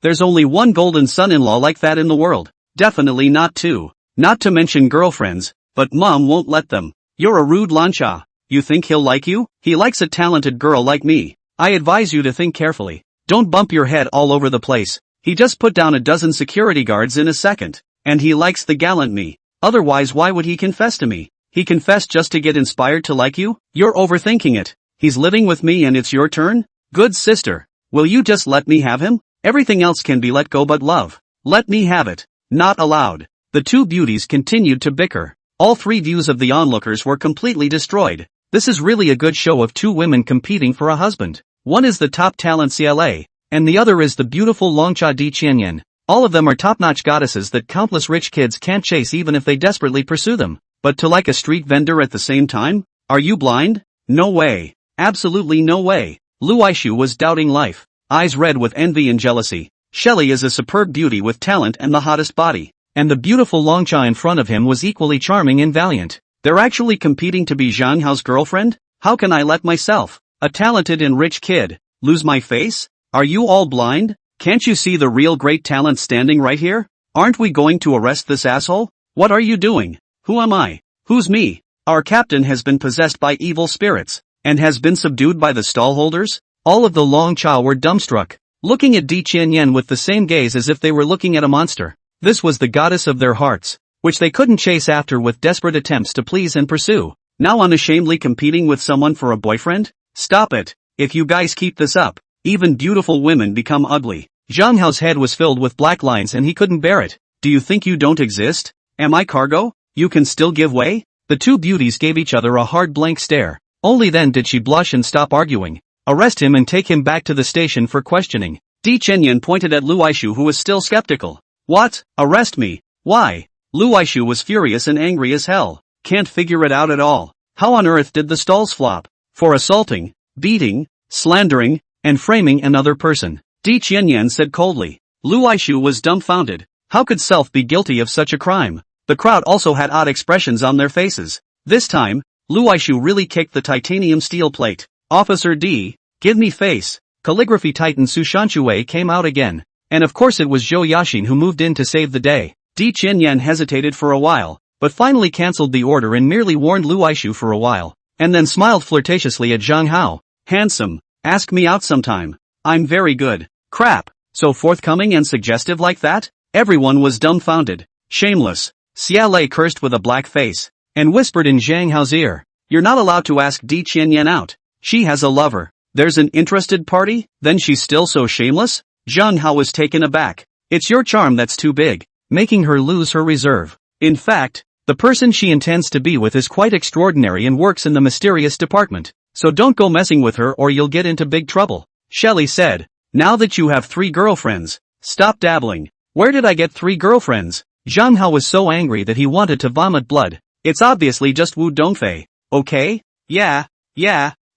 There's only one golden son-in-law like that in the world. Definitely not two. Not to mention girlfriends, but mom won't let them. You're a rude lancha. You think he'll like you? He likes a talented girl like me. I advise you to think carefully. Don't bump your head all over the place. He just put down a dozen security guards in a second. And he likes the gallant me. Otherwise why would he confess to me? He confessed just to get inspired to like you? You're overthinking it. He's living with me and it's your turn? Good sister. Will you just let me have him? Everything else can be let go but love. Let me have it. Not allowed. The two beauties continued to bicker. All three views of the onlookers were completely destroyed. This is really a good show of two women competing for a husband. One is the top talent CLA, and the other is the beautiful Longcha Di Qianyan. All of them are top-notch goddesses that countless rich kids can't chase even if they desperately pursue them. But to like a street vendor at the same time? Are you blind? No way. Absolutely no way. Lu Aishu was doubting life. Eyes red with envy and jealousy. Shelley is a superb beauty with talent and the hottest body. And the beautiful Longcha in front of him was equally charming and valiant. They're actually competing to be Zhang Hao's girlfriend? How can I let myself, a talented and rich kid, lose my face? Are you all blind? Can't you see the real great talent standing right here? Aren't we going to arrest this asshole? What are you doing? Who am I? Who's me? Our captain has been possessed by evil spirits, and has been subdued by the stallholders? All of the Longcha were dumbstruck, looking at Di Qianyan with the same gaze as if they were looking at a monster. This was the goddess of their hearts, which they couldn't chase after with desperate attempts to please and pursue. Now unashamedly competing with someone for a boyfriend? Stop it. If you guys keep this up, even beautiful women become ugly. Zhang Hao's head was filled with black lines and he couldn't bear it. Do you think you don't exist? Am I cargo? You can still give way? The two beauties gave each other a hard blank stare. Only then did she blush and stop arguing. Arrest him and take him back to the station for questioning. Di Qianyan pointed at Lu Aishu who was still skeptical. What? Arrest me? Why? Lu Aishu was furious and angry as hell. Can't figure it out at all. How on earth did the stalls flop? For assaulting, beating, slandering, and framing another person. Di Qianyan said coldly. Lu Aishu was dumbfounded. How could self be guilty of such a crime? The crowd also had odd expressions on their faces. This time, Lu Aishu really kicked the titanium steel plate. Officer D, give me face. Calligraphy titan Su Shanshui came out again. And of course it was Zhou Yaxin who moved in to save the day. Di Qianyan hesitated for a while, but finally cancelled the order and merely warned Lu Aishu for a while, and then smiled flirtatiously at Zhang Hao. Handsome, ask me out sometime. I'm very good. Crap, so forthcoming and suggestive like that? Everyone was dumbfounded. Shameless. Xia Lei cursed with a black face, and whispered in Zhang Hao's ear. You're not allowed to ask Di Qianyan out. She has a lover. There's an interested party? Then she's still so shameless? Zhang Hao was taken aback. It's your charm that's too big, making her lose her reserve. In fact, the person she intends to be with is quite extraordinary and works in the mysterious department. So don't go messing with her or you'll get into big trouble. Shelley said. Now that you have 3 girlfriends, stop dabbling. Where did I get 3 girlfriends? Zhang Hao was so angry that he wanted to vomit blood. It's obviously just Wu Dongfei. Okay? Yeah.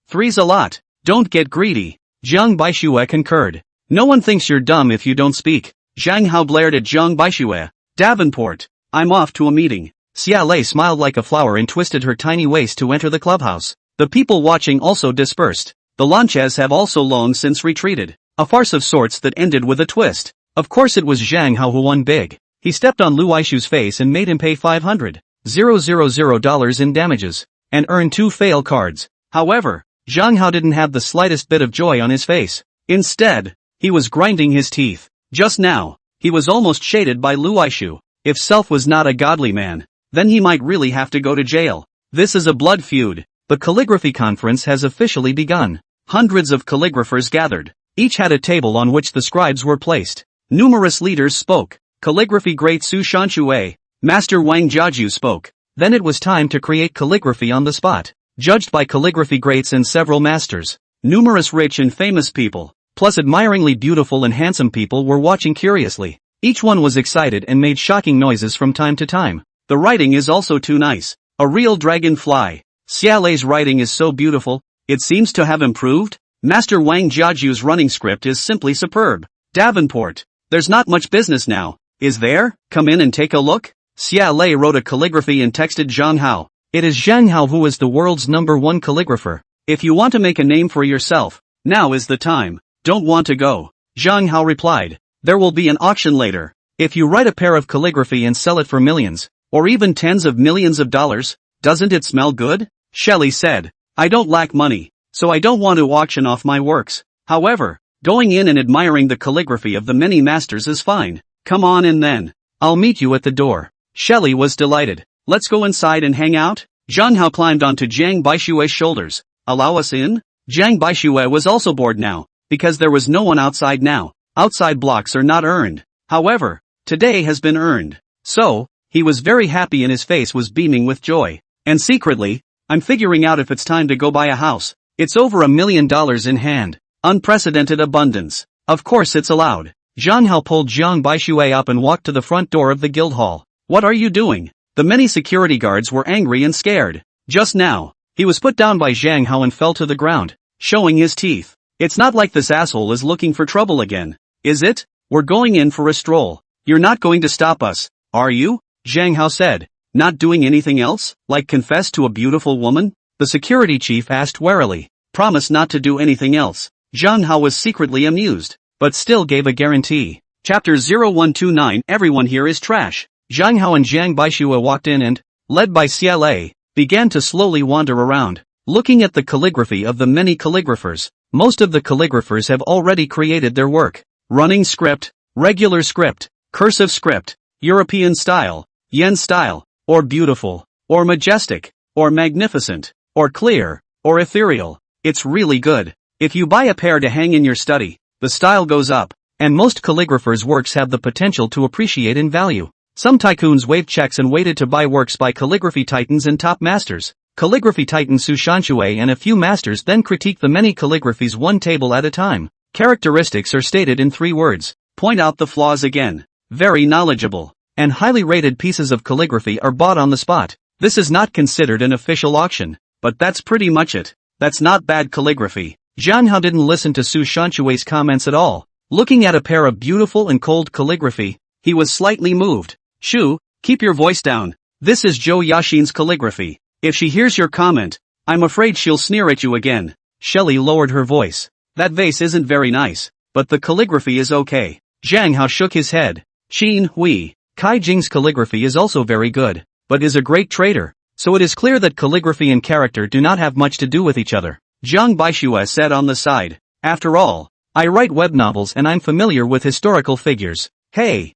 3's a lot. Don't get greedy. Zhang Baixue concurred. No one thinks you're dumb if you don't speak. Zhang Hao blared at Zhang Baixue. Davenport. I'm off to a meeting. Xia Lei smiled like a flower and twisted her tiny waist to enter the clubhouse. The people watching also dispersed. The Lanches have also long since retreated. A farce of sorts that ended with a twist. Of course it was Zhang Hao who won big. He stepped on Lu Aishu's face and made him pay $500,000 in damages, and earned 2 fail cards. However, Zhang Hao didn't have the slightest bit of joy on his face. Instead, he was grinding his teeth. Just now, he was almost shaded by Lu Aishu. If self was not a godly man, then he might really have to go to jail. This is a blood feud. The calligraphy conference has officially begun. Hundreds of calligraphers gathered. Each had a table on which the scribes were placed. Numerous leaders spoke. Calligraphy great Su Shanshui, Master Wang Jiaju spoke. Then it was time to create calligraphy on the spot. Judged by calligraphy greats and several masters. Numerous rich and famous people, Plus admiringly beautiful and handsome people were watching curiously. Each one was excited and made shocking noises from time to time. The writing is also too nice. A real dragonfly. Xiaolei's writing is so beautiful, it seems to have improved. Master Wang Jiaju's running script is simply superb. Davenport. There's not much business now, is there? Come in and take a look. Xiaolei wrote a calligraphy and texted Zhang Hao. It is Zhang Hao who is the world's #1 calligrapher. If you want to make a name for yourself, now is the time. Don't want to go. Zhang Hao replied. There will be an auction later. If you write a pair of calligraphy and sell it for millions, or even tens of millions of dollars, doesn't it smell good? Shelley said. I don't lack money, so I don't want to auction off my works. However, going in and admiring the calligraphy of the many masters is fine. Come on in then. I'll meet you at the door. Shelley was delighted. Let's go inside and hang out. Zhang Hao climbed onto Jiang Baishue's shoulders. Allow us in? Jiang Baishue was also bored now, because there was no one outside now. Outside blocks are not earned. However, today has been earned. So, he was very happy and his face was beaming with joy. And secretly, I'm figuring out if it's time to go buy a house. It's over $1 million in hand. Unprecedented abundance. Of course it's allowed. Zhang Hao pulled Jiang Baishue up and walked to the front door of the guild hall. What are you doing? The many security guards were angry and scared. Just now, he was put down by Zhang Hao and fell to the ground, showing his teeth. It's not like this asshole is looking for trouble again, is it? We're going in for a stroll. You're not going to stop us, are you? Zhang Hao said. Not doing anything else, like confess to a beautiful woman? The security chief asked warily. Promise not to do anything else. Zhang Hao was secretly amused, but still gave a guarantee. Chapter 0129 Everyone here is trash. Zhang Hao and Jiang Baishue walked in and, led by Xiaolei, began to slowly wander around, looking at the calligraphy of the many calligraphers. Most of the calligraphers have already created their work. Running script, regular script, cursive script, European style, yen style, or beautiful, or majestic, or magnificent, or clear, or ethereal. It's really good. If you buy a pair to hang in your study, the style goes up, and most calligraphers' works have the potential to appreciate in value. Some tycoons waved checks and waited to buy works by calligraphy titans and top masters. Calligraphy titan Su Shanxue and a few masters then critique the many calligraphies one table at a time. Characteristics are stated in 3 words. Point out the flaws again. Very knowledgeable. And highly rated pieces of calligraphy are bought on the spot. This is not considered an official auction, but that's pretty much it. That's not bad calligraphy. Zhang Hao didn't listen to Su Shanxue's comments at all. Looking at a pair of beautiful and cold calligraphy, he was slightly moved. Shu, keep your voice down. This is Zhou Yaxin's calligraphy. If she hears your comment, I'm afraid she'll sneer at you again. Shelley lowered her voice. That vase isn't very nice, but the calligraphy is okay. Zhang Hao shook his head. Qin Hui, Kai Jing's calligraphy is also very good, but is a great trader, so it is clear that calligraphy and character do not have much to do with each other. Jiang Baishue said on the side. After all, I write web novels and I'm familiar with historical figures. Hey,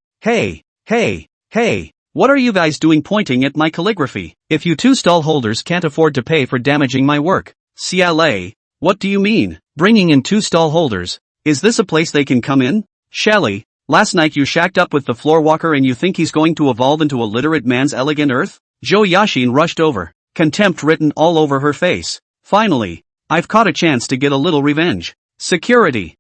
what are you guys doing pointing at my calligraphy? If you 2 stallholders can't afford to pay for damaging my work. Xiaolei, what do you mean? Bringing in 2 stallholders? Is this a place they can come in? Shelley, last night you shacked up with the floorwalker and you think he's going to evolve into a literate man's elegant earth? Zhou Yaxin rushed over, contempt written all over her face. Finally, I've caught a chance to get a little revenge. Security.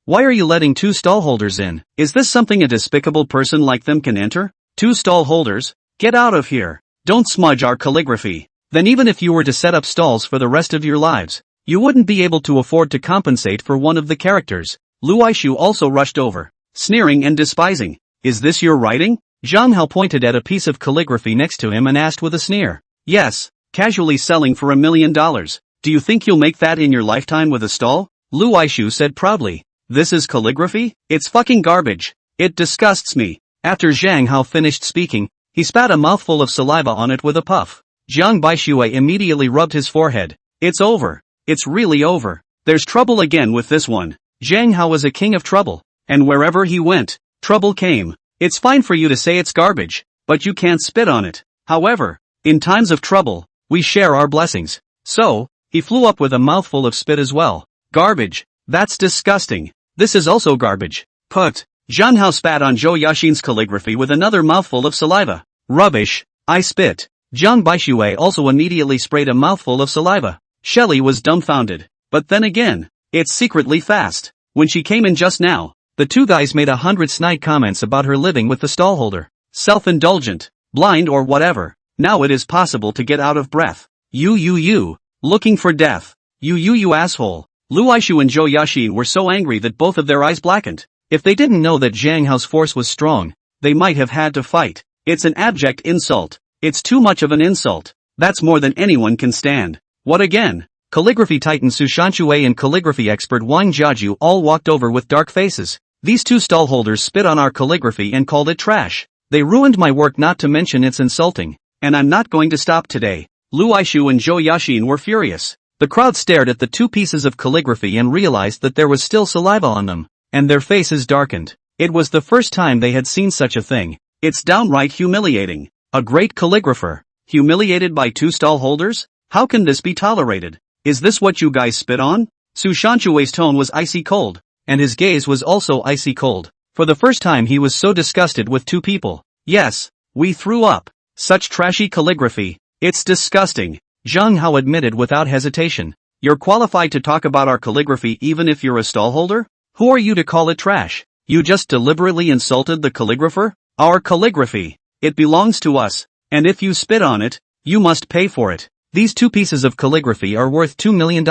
Why are you letting 2 stallholders in? Is this something a despicable person like them can enter? 2 stallholders? Get out of here. Don't smudge our calligraphy. Then even if you were to set up stalls for the rest of your lives, you wouldn't be able to afford to compensate for one of the characters. Lu Aishu also rushed over, sneering and despising. Is this your writing? Zhang Hao pointed at a piece of calligraphy next to him and asked with a sneer. Yes, casually selling for $1 million. Do you think you'll make that in your lifetime with a stall? Lu Aishu said proudly. This is calligraphy? It's fucking garbage. It disgusts me. After Zhang Hao finished speaking, he spat a mouthful of saliva on it with a puff. Jiang Baishue immediately rubbed his forehead. It's over. It's really over. There's trouble again with this one. Zhang Hao was a king of trouble, and wherever he went, trouble came. It's fine for you to say it's garbage, but you can't spit on it. However, in times of trouble, we share our blessings. So, he flew up with a mouthful of spit as well. Garbage. That's disgusting. This is also garbage. Put. Zhang Hao spat on Zhou Yaxin's calligraphy with another mouthful of saliva. Rubbish. I spit. Jiang Baishue also immediately sprayed a mouthful of saliva. Shelley was dumbfounded. But then again, It's secretly fast. When she came in just now, the two guys made 100 snide comments about her living with the stallholder. Self-indulgent, blind or whatever. Now it is possible to get out of breath. You. Looking for death. You asshole. Lu Aishu and Zhou Yaxin were so angry that both of their eyes blackened. If they didn't know that Zhang Hao's force was strong, they might have had to fight. It's an abject insult. It's too much of an insult. That's more than anyone can stand. What again? Calligraphy titan Su Shanshui and calligraphy expert Wang Jiaju all walked over with dark faces. These two stallholders spit on our calligraphy and called it trash. They ruined my work, not to mention it's insulting. And I'm not going to stop today. Lu Aishu and Zhou Yaxin were furious. The crowd stared at the two pieces of calligraphy and realized that there was still saliva on them, and their faces darkened. It was the first time they had seen such a thing. It's downright humiliating. A great calligrapher, humiliated by two stallholders? How can this be tolerated? Is this what you guys spit on? Su Shanshui's tone was icy cold, and his gaze was also icy cold. For the first time he was so disgusted with two people. Yes, we threw up. Such trashy calligraphy. It's disgusting. Zhang Hao admitted without hesitation. You're qualified to talk about our calligraphy even if you're a stallholder? Who are you to call it trash? You just deliberately insulted the calligrapher? Our calligraphy. It belongs to us. And if you spit on it, you must pay for it. These two pieces of calligraphy are worth $2 million.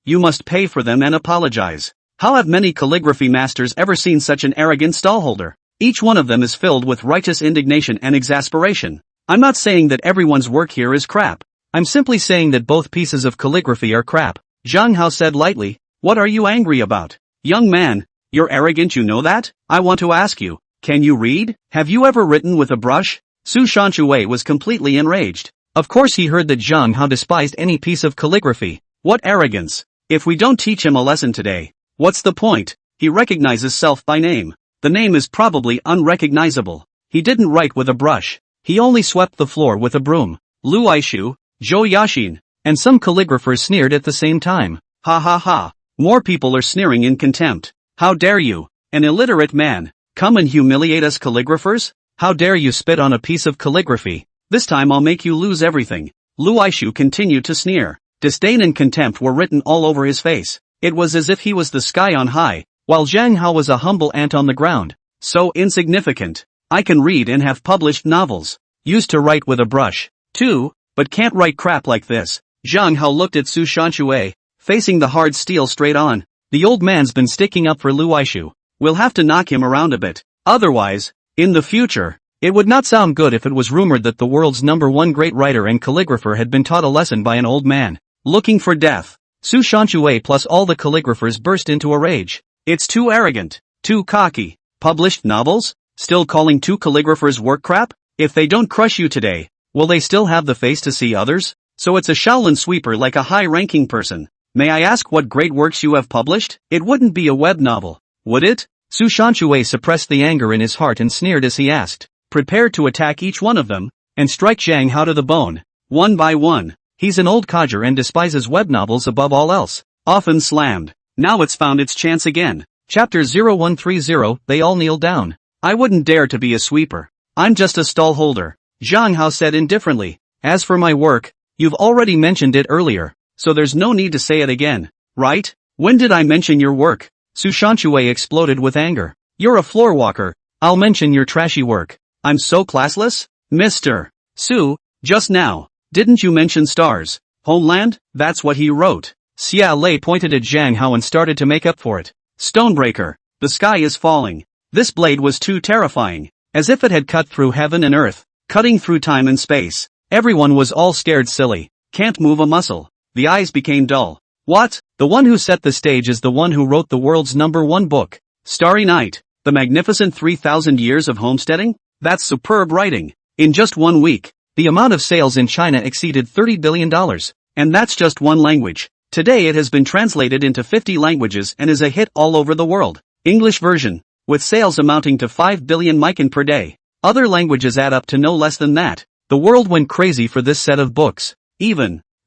You must pay for them and apologize. How have many calligraphy masters ever seen such an arrogant stallholder? Each one of them is filled with righteous indignation and exasperation. I'm not saying that everyone's work here is crap. I'm simply saying that both pieces of calligraphy are crap. Zhang Hao said lightly. What are you angry about? Young man, you're arrogant, you know that? I want to ask you, can you read? Have you ever written with a brush? Su Shanshui was completely enraged. Of course he heard that Zhang Hao despised any piece of calligraphy. What arrogance! If we don't teach him a lesson today, what's the point? He recognizes self by name. The name is probably unrecognizable. He didn't write with a brush. He only swept the floor with a broom. Lu Aishu, Zhou Yaxin, and some calligraphers sneered at the same time. Ha ha ha. More people are sneering in contempt. How dare you, an illiterate man, come and humiliate us calligraphers? How dare you spit on a piece of calligraphy? This time I'll make you lose everything. Lu Aishu continued to sneer. Disdain and contempt were written all over his face. It was as if he was the sky on high, while Zhang Hao was a humble ant on the ground. So insignificant. I can read and have published novels. Used to write with a brush, too, but can't write crap like this. Zhang Hao looked at Su Shanshui, facing the hard steel straight on. The old man's been sticking up for Lu Aishu. We'll have to knock him around a bit. Otherwise, in the future, it would not sound good if it was rumored that the world's #1 great writer and calligrapher had been taught a lesson by an old man. Looking for death. Su Shanshui plus all the calligraphers burst into a rage. It's too arrogant, too cocky. Published novels? Still calling two calligraphers work crap? If they don't crush you today, will they still have the face to see others? So it's a Shaolin sweeper like a high-ranking person. May I ask what great works you have published? It wouldn't be a web novel, would it? Su Shanshui suppressed the anger in his heart and sneered as he asked, prepared to attack each one of them, and strike Zhang Hao to the bone, one by one. He's an old codger and despises web novels above all else. Often slammed. Now it's found its chance again. Chapter 0130, they all kneel down. I wouldn't dare to be a sweeper. I'm just a stallholder. Zhang Hao said indifferently. As for my work, you've already mentioned it earlier, so there's no need to say it again, right? When did I mention your work? Su Shanshui exploded with anger. You're a floor walker. I'll mention your trashy work. I'm so classless? Mr. Su, just now, didn't you mention stars? Homeland? That's what he wrote. Xia Lei pointed at Zhang Hao and started to make up for it. Stonebreaker. The sky is falling. This blade was too terrifying. As if it had cut through heaven and earth, cutting through time and space. Everyone was all scared silly. Can't move a muscle. The eyes became dull. What? The one who set the stage is the one who wrote the world's #1 book. Starry Night. The magnificent 3,000 years of homesteading? That's superb writing. In just 1 week, the amount of sales in China exceeded $30 billion. And that's just one language. Today it has been translated into 50 languages and is a hit all over the world. English version, with sales amounting to 5 billion mikan per day. Other languages add up to no less than that. The world went crazy for this set of books.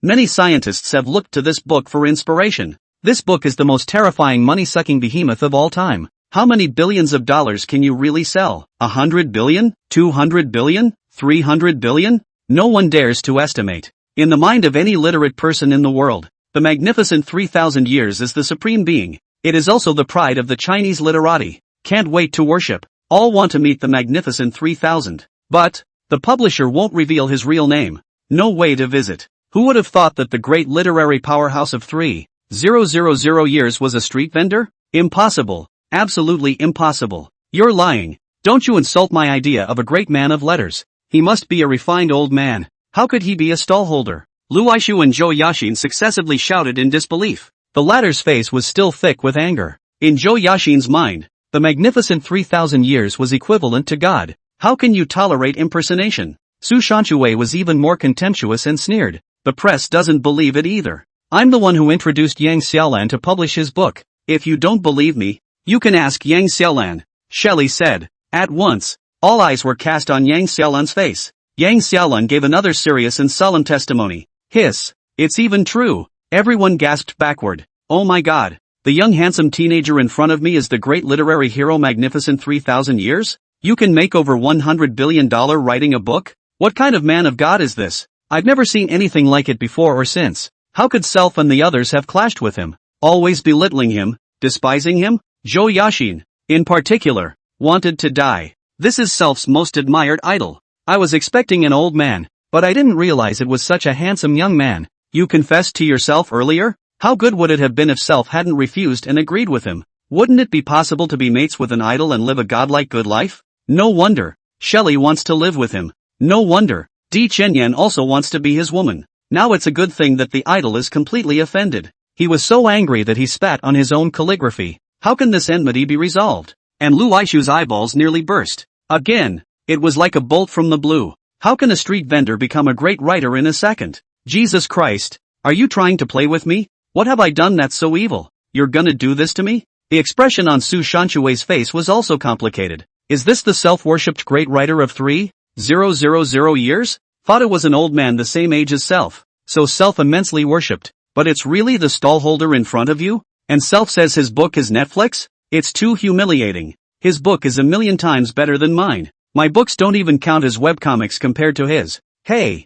Many scientists have looked to this book for inspiration. This book is the most terrifying money-sucking behemoth of all time. How many billions of dollars can you really sell? 100 billion? 200 billion? 300 billion? No one dares to estimate. In the mind of any literate person in the world, The magnificent 3,000 years is the supreme being. It is also the pride of the Chinese literati. Can't wait to worship. All want to meet the magnificent 3,000. But the publisher won't reveal his real name. No way to visit. Who would have thought that the great literary powerhouse of 3,000 years was a street vendor? Impossible. Absolutely impossible. You're lying. Don't you insult my idea of a great man of letters. He must be a refined old man. How could he be a stallholder? Lu Aishu and Zhou Yaxin successively shouted in disbelief. The latter's face was still thick with anger. In Zhou Yaxin's mind, the magnificent 3,000 years was equivalent to God. How can you tolerate impersonation? Su Shanchuwei was even more contemptuous and sneered. The press doesn't believe it either. I'm the one who introduced Yang Xiaolan to publish his book. If you don't believe me, you can ask Yang Xiaolan, Shelley said. At once, all eyes were cast on Yang Xiaolan's face. Yang Xiaolan gave another serious and solemn testimony. Hiss. It's even true. Everyone gasped backward. Oh my God. The young handsome teenager in front of me is the great literary hero magnificent 3,000 years? You can make over $100 billion writing a book? What kind of man of God is this? I've never seen anything like it before or since. How could Self and the others have clashed with him? Always belittling him, despising him? Zhou Yaxin, in particular, wanted to die. This is Self's most admired idol. I was expecting an old man, but I didn't realize it was such a handsome young man. You confessed to yourself earlier? How good would it have been if Self hadn't refused and agreed with him? Wouldn't it be possible to be mates with an idol and live a godlike good life? No wonder. Shelley wants to live with him. No wonder. Di Chenyan also wants to be his woman. Now it's a good thing that the idol is completely offended. He was so angry that he spat on his own calligraphy. How can this enmity be resolved? And Lu Aishu's eyeballs nearly burst. Again. It was like a bolt from the blue. How can a street vendor become a great writer in a second? Jesus Christ. Are you trying to play with me? What have I done that's so evil? You're gonna do this to me? The expression on Su Shanchuwei's face was also complicated. Is this the self-worshipped great writer of 3,000 years? Thought it was an old man the same age as Self. So Self immensely worshipped. But it's really the stallholder in front of you? And Self says his book is Netflix? It's too humiliating. His book is 1,000,000 times better than mine. My books don't even count as webcomics compared to his. Hey.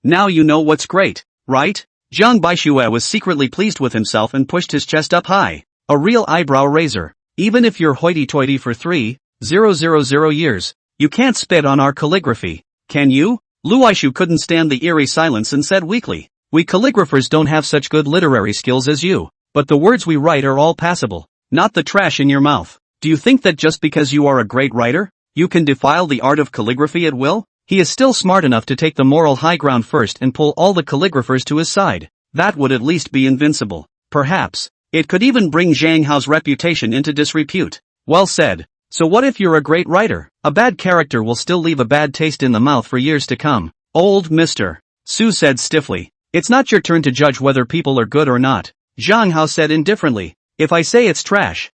Now you know what's great, right? Zhang Baixue was secretly pleased with himself and pushed his chest up high. A real eyebrow raiser. Even if you're hoity-toity for 3,000 years, you can't spit on our calligraphy, can you? Lu Aishu couldn't stand the eerie silence and said weakly, we calligraphers don't have such good literary skills as you, but the words we write are all passable, not the trash in your mouth. Do you think that just because you are a great writer, you can defile the art of calligraphy at will? He is still smart enough to take the moral high ground first and pull all the calligraphers to his side. That would at least be invincible. Perhaps. It could even bring Zhang Hao's reputation into disrepute. Well said. So what if you're a great writer? A bad character will still leave a bad taste in the mouth for years to come. Old Mr. Su said stiffly. It's not your turn to judge whether people are good or not. Zhang Hao said indifferently. If I say it's trash,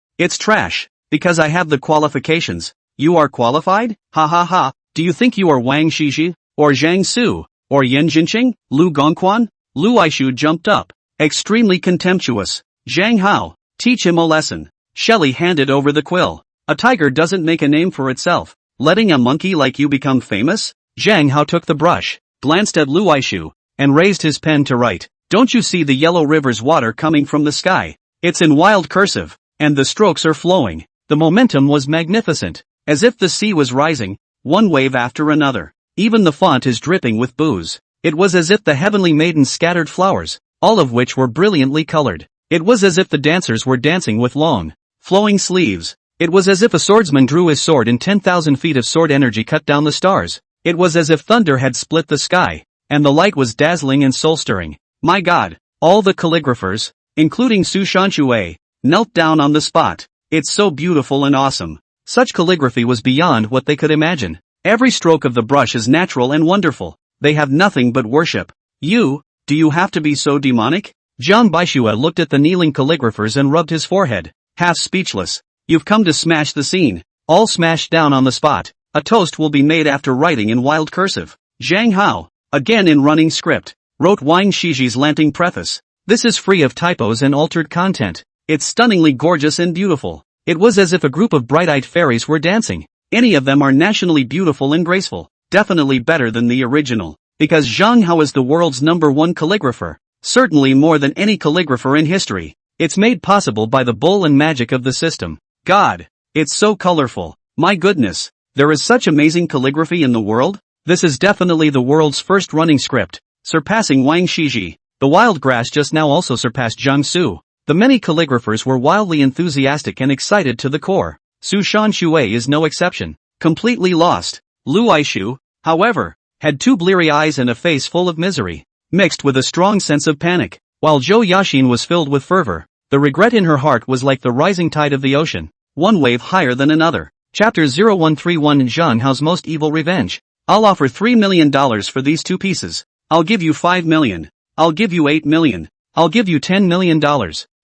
because I have the qualifications. You are qualified? Ha ha ha. Do you think you are Wang Shiji, or Zhang Su, or Yan Jinqing, Lu Gongquan? Lu Aishu jumped up. Extremely contemptuous. Zhang Hao, teach him a lesson. Shelley handed over the quill. A tiger doesn't make a name for itself. Letting a monkey like you become famous? Zhang Hao took the brush, glanced at Lu Aishu, and raised his pen to write. Don't you see the yellow river's water coming from the sky? It's in wild cursive, and the strokes are flowing. The momentum was magnificent, as if the sea was rising, one wave after another. Even the font is dripping with booze. It was as if the heavenly maidens scattered flowers, all of which were brilliantly colored. It was as if the dancers were dancing with long, flowing sleeves. It was as if a swordsman drew his sword and 10,000 feet of sword energy cut down the stars. It was as if thunder had split the sky, and the light was dazzling and soul-stirring. My God, all the calligraphers, including Su Shanchuwei, knelt down on the spot. It's so beautiful and awesome. Such calligraphy was beyond what they could imagine. Every stroke of the brush is natural and wonderful. They have nothing but worship. Do you have to be so demonic? Zhang Baixue looked at the kneeling calligraphers and rubbed his forehead, half speechless. You've come to smash the scene. All smashed down on the spot. A toast will be made after writing in wild cursive. Zhang Hao, again in running script, wrote Wang Shiji's lanting preface. This is free of typos and altered content. It's stunningly gorgeous and beautiful. It was as if a group of bright-eyed fairies were dancing. Any of them are nationally beautiful and graceful. Definitely better than the original. Because Zhang Hao is the world's #1 calligrapher. Certainly more than any calligrapher in history. It's made possible by the bull and magic of the system. God. It's so colorful. My goodness. There is such amazing calligraphy in the world? This is definitely the world's first running script, surpassing Wang Shiji. The wild grass just now also surpassed Zhang Su. The many calligraphers were wildly enthusiastic and excited to the core. Su Shanshui is no exception. Completely lost. Lu Aishu, however, had 2 bleary eyes and a face full of misery, mixed with a strong sense of panic, while Zhou Yaxin was filled with fervor. The regret in her heart was like the rising tide of the ocean, one wave higher than another. Chapter 0131 Zhang Hao's Most Evil Revenge. I'll offer $3 million for these 2 pieces. I'll give you $5 million. I'll give you $8 million. I'll give you $10 million.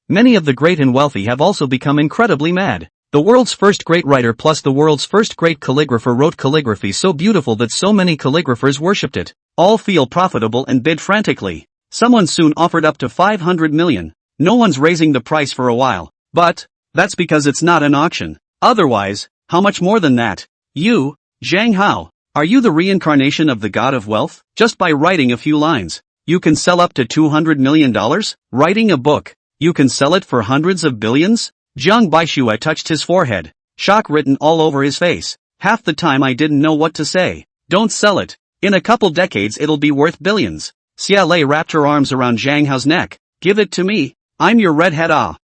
Many of the great and wealthy have also become incredibly mad. The world's first great writer plus the world's first great calligrapher wrote calligraphy so beautiful that so many calligraphers worshipped it. All feel profitable and bid frantically. Someone soon offered up to $500 million. No one's raising the price for a while. But that's because it's not an auction. Otherwise, how much more than that? You, Zhang Hao, are you the reincarnation of the god of wealth? Just by writing a few lines, you can sell up to $200 million? Writing a book, you can sell it for hundreds of billions? Jiang Baishue touched his forehead, shock written all over his face. Half the time I didn't know what to say. Don't sell it. In a couple decades it'll be worth billions. Xia Lei wrapped her arms around Zhang Hao's neck. Give it to me. I'm your redhead.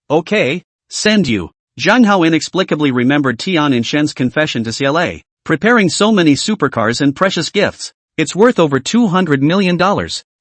Okay. Send you. Zhang Hao inexplicably remembered Tian Shen's confession to Xia Lei. Preparing so many supercars and precious gifts. It's worth over $200 million.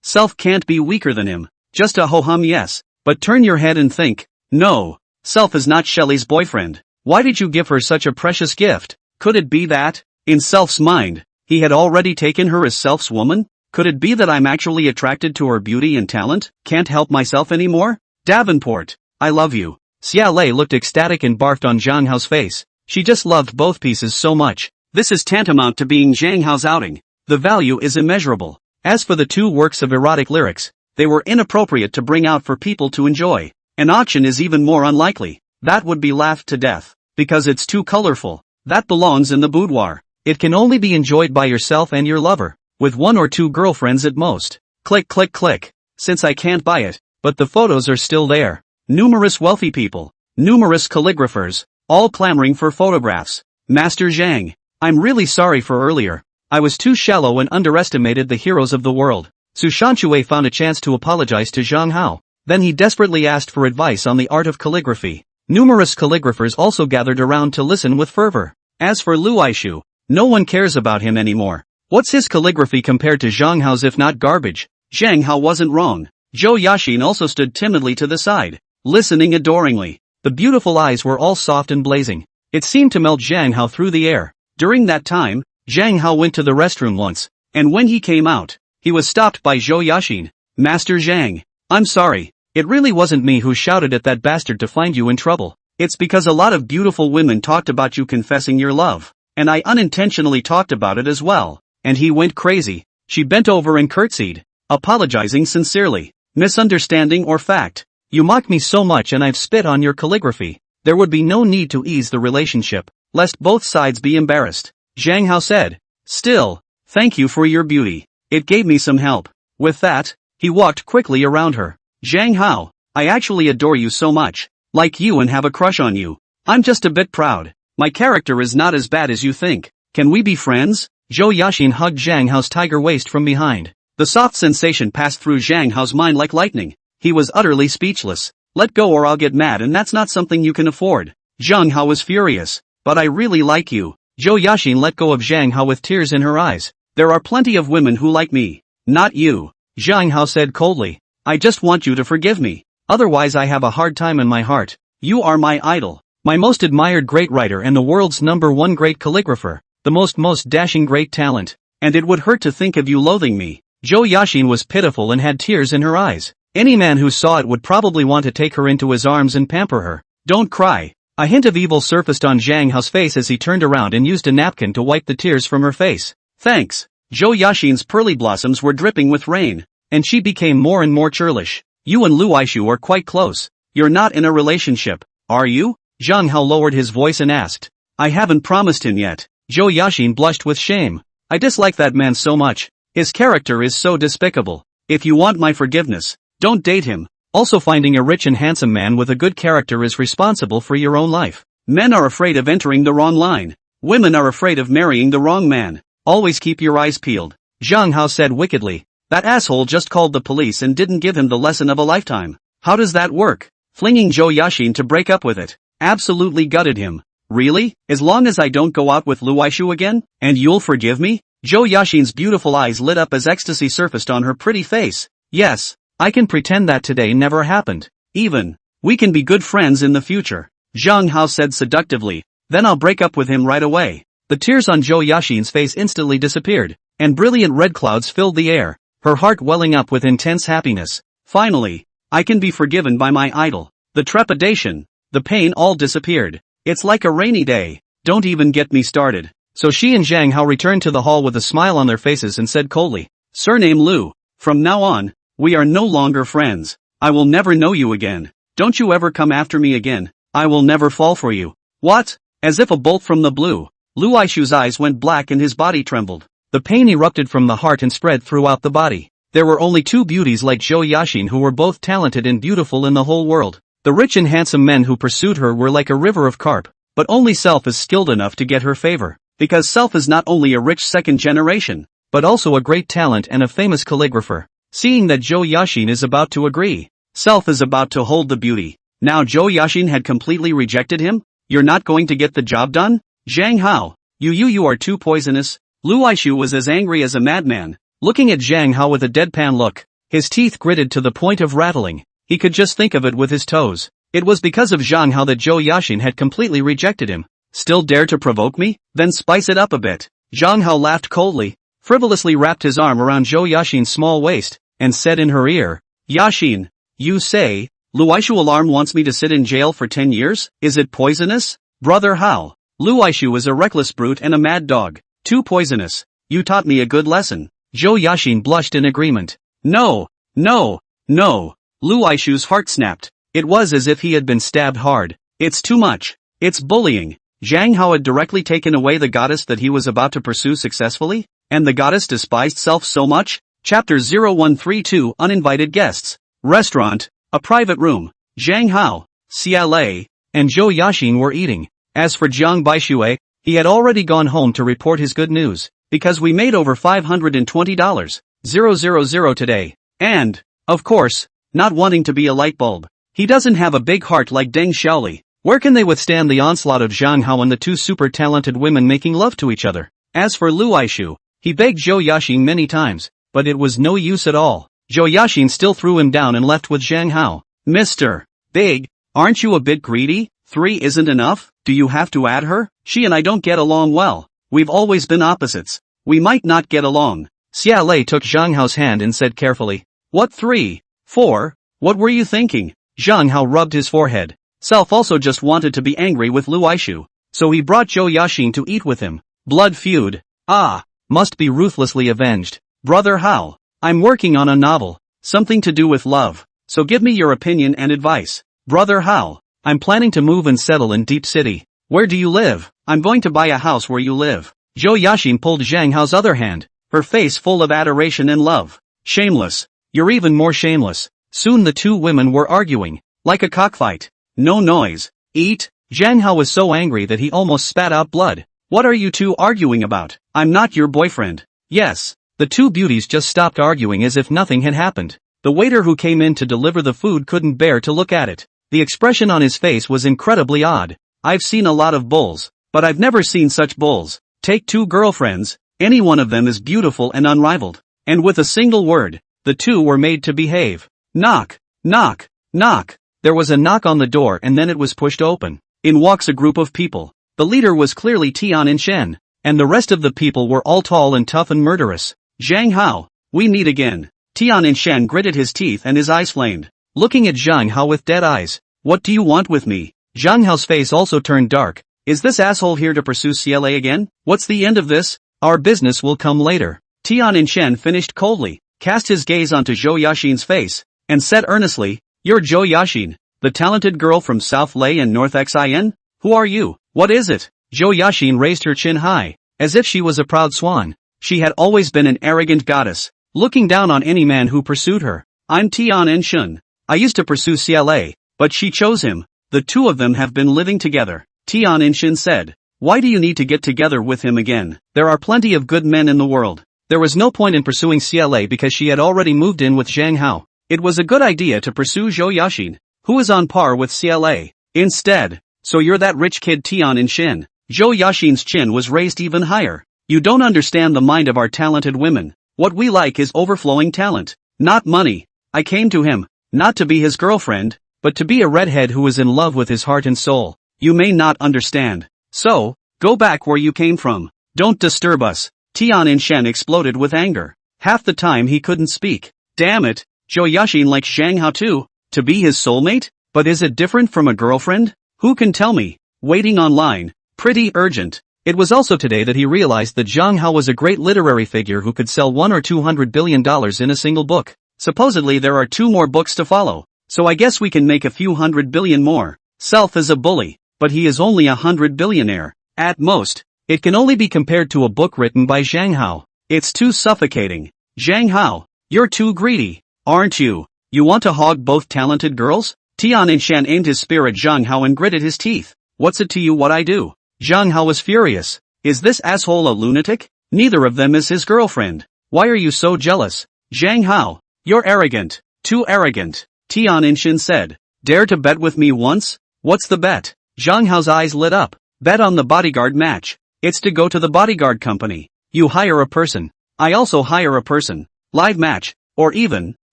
Self can't be weaker than him. Just a ho-hum yes. But turn your head and think. No. Self is not Shelley's boyfriend. Why did you give her such a precious gift? Could it be that, in Self's mind, he had already taken her as Self's woman? Could it be that I'm actually attracted to her beauty and talent? Can't help myself anymore? Davenport, I love you. Xia Lei looked ecstatic and barfed on Zhang Hao's face. She just loved both pieces so much. This is tantamount to being Zhang Hao's outing. The value is immeasurable. As for the 2 works of erotic lyrics, they were inappropriate to bring out for people to enjoy. An auction is even more unlikely. That would be laughed to death. Because it's too colorful. That belongs in the boudoir. It can only be enjoyed by yourself and your lover, with 1 or 2 girlfriends at most. Click click click. Since I can't buy it, but the photos are still there. Numerous wealthy people, numerous calligraphers, all clamoring for photographs. Master Zhang, I'm really sorry for earlier. I was too shallow and underestimated the heroes of the world. Su Shanshui found a chance to apologize to Zhang Hao. Then he desperately asked for advice on the art of calligraphy. Numerous calligraphers also gathered around to listen with fervor. As for Lu Aishu, no one cares about him anymore. What's his calligraphy compared to Zhang Hao's if not garbage? Zhang Hao wasn't wrong. Zhou Yaxin also stood timidly to the side, listening adoringly. The beautiful eyes were all soft and blazing. It seemed to melt Zhang Hao through the air. During that time, Zhang Hao went to the restroom once, and when he came out, he was stopped by Zhou Yaxin. Master Zhang, I'm sorry. It really wasn't me who shouted at that bastard to find you in trouble. It's because a lot of beautiful women talked about you confessing your love, and I unintentionally talked about it as well. And he went crazy. She bent over and curtsied, apologizing sincerely. Misunderstanding or fact? You mock me so much and I've spit on your calligraphy. There would be no need to ease the relationship, lest both sides be embarrassed. Zhang Hao said. Still, thank you for your beauty. It gave me some help. With that, he walked quickly around her. Zhang Hao, I actually adore you so much. Like you and have a crush on you. I'm just a bit proud. My character is not as bad as you think. Can we be friends? Zhou Yaxin hugged Zhang Hao's tiger waist from behind. The soft sensation passed through Zhang Hao's mind like lightning. He was utterly speechless. Let go or I'll get mad, and that's not something you can afford. Zhang Hao was furious. But I really like you. Zhou Yaxin let go of Zhang Hao with tears in her eyes. There are plenty of women who like me. Not you. Zhang Hao said coldly. I just want you to forgive me. Otherwise I have a hard time in my heart. You are my idol. My most admired great writer and the world's #1 great calligrapher. The most dashing great talent. And it would hurt to think of you loathing me. Zhou Yaxin was pitiful and had tears in her eyes. Any man who saw it would probably want to take her into his arms and pamper her. Don't cry. A hint of evil surfaced on Zhang Hao's face as he turned around and used a napkin to wipe the tears from her face. Thanks. Zhou Yaxin's pearly blossoms were dripping with rain. And she became more and more churlish. You and Lu Aishu are quite close. You're not in a relationship, are you? Zhang Hao lowered his voice and asked. I haven't promised him yet. Zhou Yaxin blushed with shame. I dislike that man so much. His character is so despicable. If you want my forgiveness, don't date him. Also, finding a rich and handsome man with a good character is responsible for your own life. Men are afraid of entering the wrong line. Women are afraid of marrying the wrong man. Always keep your eyes peeled. Zhang Hao said wickedly. That asshole just called the police and didn't give him the lesson of a lifetime. How does that work? Flinging Zhou Yaxin to break up with it. Absolutely gutted him. Really? As long as I don't go out with Lu Aishu again? And you'll forgive me? Zhou Yaxin's beautiful eyes lit up as ecstasy surfaced on her pretty face. Yes, I can pretend that today never happened. Even, we can be good friends in the future. Zhang Hao said seductively. Then I'll break up with him right away. The tears on Zhou Yaxin's face instantly disappeared, and brilliant red clouds filled the air, her heart welling up with intense happiness. Finally, I can be forgiven by my idol. The trepidation, the pain all disappeared. It's like a rainy day. Don't even get me started. So she and Zhang Hao returned to the hall with a smile on their faces and said coldly, Surname Lu, from now on, we are no longer friends. I will never know you again. Don't you ever come after me again. I will never fall for you. What? As if a bolt from the blue, Lu Aishu's eyes went black and his body trembled. The pain erupted from the heart and spread throughout the body. There were only two beauties like Zhou Yaxin who were both talented and beautiful in the whole world. The rich and handsome men who pursued her were like a river of carp, but only Self is skilled enough to get her favor, because Self is not only a rich second generation, but also a great talent and a famous calligrapher. Seeing that Zhou Yaxin is about to agree, Self is about to hold the beauty. Now Zhou Yaxin had completely rejected him? You're not going to get the job done? Zhang Hao, you are too poisonous. Lu Aishu was as angry as a madman, looking at Zhang Hao with a deadpan look, his teeth gritted to the point of rattling. He could just think of it with his toes. It was because of Zhang Hao that Zhou Yaxin had completely rejected him. Still dare to provoke me? Then spice it up a bit. Zhang Hao laughed coldly, frivolously wrapped his arm around Zhou Yaxin's small waist, and said in her ear, Yaxin, you say, Lu Aishu alarm wants me to sit in jail for 10 years? Is it poisonous? Brother Hao, Lu Aishu is a reckless brute and a mad dog. Too poisonous. You taught me a good lesson. Zhou Yaxin blushed in agreement. No. Lu Aishu's heart snapped. It was as if he had been stabbed hard. It's too much. It's bullying. Zhang Hao had directly taken away the goddess that he was about to pursue successfully, and the goddess despised Self so much? Chapter 0132 Uninvited Guests. Restaurant, a private room. Zhang Hao, Xia Lei, and Zhou Yaxin were eating. As for Jiang Baixue, he had already gone home to report his good news, because we made over $520,000 today. And, of course, not wanting to be a light bulb. He doesn't have a big heart like Deng Xiaoli. Where can they withstand the onslaught of Zhang Hao and the two super talented women making love to each other? As for Lu Aishu, he begged Zhou Yaxin many times, but it was no use at all. Zhou Yaxin still threw him down and left with Zhang Hao. Mr. Big, aren't you a bit greedy? 3 isn't enough? Do you have to add her? She and I don't get along well. We've always been opposites. We might not get along. Xia Lei took Zhang Hao's hand and said carefully. What 3? 4? What were you thinking? Zhang Hao rubbed his forehead. Self also just wanted to be angry with Lu Aishu, so he brought Zhou Yaxin to eat with him. Blood feud. Ah, must be ruthlessly avenged. Brother Hao, I'm working on a novel, something to do with love, so give me your opinion and advice. Brother Hao, I'm planning to move and settle in Deep City. Where do you live? I'm going to buy a house where you live. Zhou Yaxin pulled Zhang Hao's other hand, her face full of adoration and love. Shameless. You're even more shameless. Soon the two women were arguing, like a cockfight. No noise. Eat. Zhang Hao was so angry that he almost spat out blood. What are you two arguing about? I'm not your boyfriend. Yes. The two beauties just stopped arguing as if nothing had happened. The waiter who came in to deliver the food couldn't bear to look at it. The expression on his face was incredibly odd. I've seen a lot of bulls, but I've never seen such bulls. Take 2 girlfriends, any one of them is beautiful and unrivaled. And with a single word, the two were made to behave. Knock, knock, knock. There was a knock on the door and then it was pushed open. In walks a group of people. The leader was clearly Tian Shen, and the rest of the people were all tall and tough and murderous. Zhang Hao, we meet again. Tian Shen gritted his teeth and his eyes flamed, looking at Zhang Hao with dead eyes. What do you want with me? Zhang Hao's face also turned dark. Is this asshole here to pursue CLA again? What's the end of this? Our business will come later. Tian Shen finished coldly, cast his gaze onto Zhou Yaxin's face, and said earnestly, You're Zhou Yaxin, the talented girl from South Lei and North Xin? Who are you? What is it? Zhou Yaxin raised her chin high, as if she was a proud swan. She had always been an arrogant goddess, looking down on any man who pursued her. I'm Tian and Shun. I used to pursue CLA, but she chose him. The two of them have been living together. Tian and Shun said. Why do you need to get together with him again? There are plenty of good men in the world. There was no point in pursuing CLA because she had already moved in with Zhang Hao. It was a good idea to pursue Zhou Yaxin, who is on par with CLA. Instead, so you're that rich kid Tian and Shin. Zhou Yaxin's chin was raised even higher. You don't understand the mind of our talented women. What we like is overflowing talent, not money. I came to him, not to be his girlfriend, but to be a redhead who is in love with his heart and soul. You may not understand. So, go back where you came from. Don't disturb us. Tian and Shen exploded with anger. Half the time he couldn't speak. Damn it, Zhou Yaxin likes Zhang Hao too? To be his soulmate? But is it different from a girlfriend? Who can tell me? Waiting online. Pretty urgent. It was also today that he realized that Zhang Hao was a great literary figure who could sell $1 or $200 billion in a single book. Supposedly there are 2 more books to follow. So I guess we can make a few hundred billion more. Self is a bully, but he is only 100 billionaire. At most. It can only be compared to a book written by Zhang Hao. It's too suffocating. Zhang Hao, you're too greedy, aren't you? You want to hog both talented girls? Tian and Shan aimed his spear at Zhang Hao and gritted his teeth. What's it to you what I do? Zhang Hao was furious. Is this asshole a lunatic? Neither of them is his girlfriend. Why are you so jealous? Zhang Hao, you're arrogant. Too arrogant. Tian and Shin said. Dare to bet with me once? What's the bet? Zhang Hao's eyes lit up. Bet on the bodyguard match. It's to go to the bodyguard company. You hire a person. I also hire a person. Live match. Or even,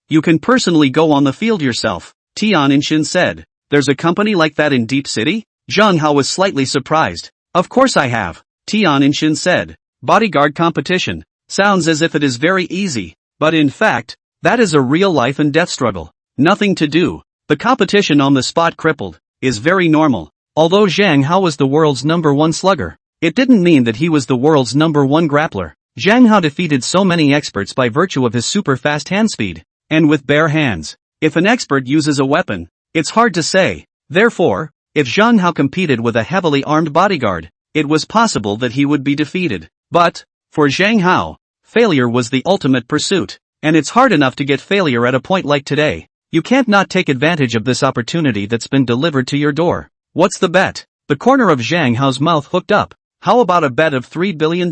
you can personally go on the field yourself. Tian and Shin said. There's a company like that in Deep City? Zhang Hao was slightly surprised. Of course I have. Tian and Shin said. Bodyguard competition. Sounds as if it is very easy. But in fact, that is a real life and death struggle. Nothing to do. The competition on the spot crippled. Is very normal. Although Zhang Hao was the world's #1 slugger, it didn't mean that he was the world's #1 grappler. Zhang Hao defeated so many experts by virtue of his super fast hand speed, and with bare hands. If an expert uses a weapon, it's hard to say. Therefore, if Zhang Hao competed with a heavily armed bodyguard, it was possible that he would be defeated. But, for Zhang Hao, failure was the ultimate pursuit. And it's hard enough to get failure at a point like today. You can't not take advantage of this opportunity that's been delivered to your door. What's the bet? The corner of Zhang Hao's mouth hooked up. How about a bet of $3 billion?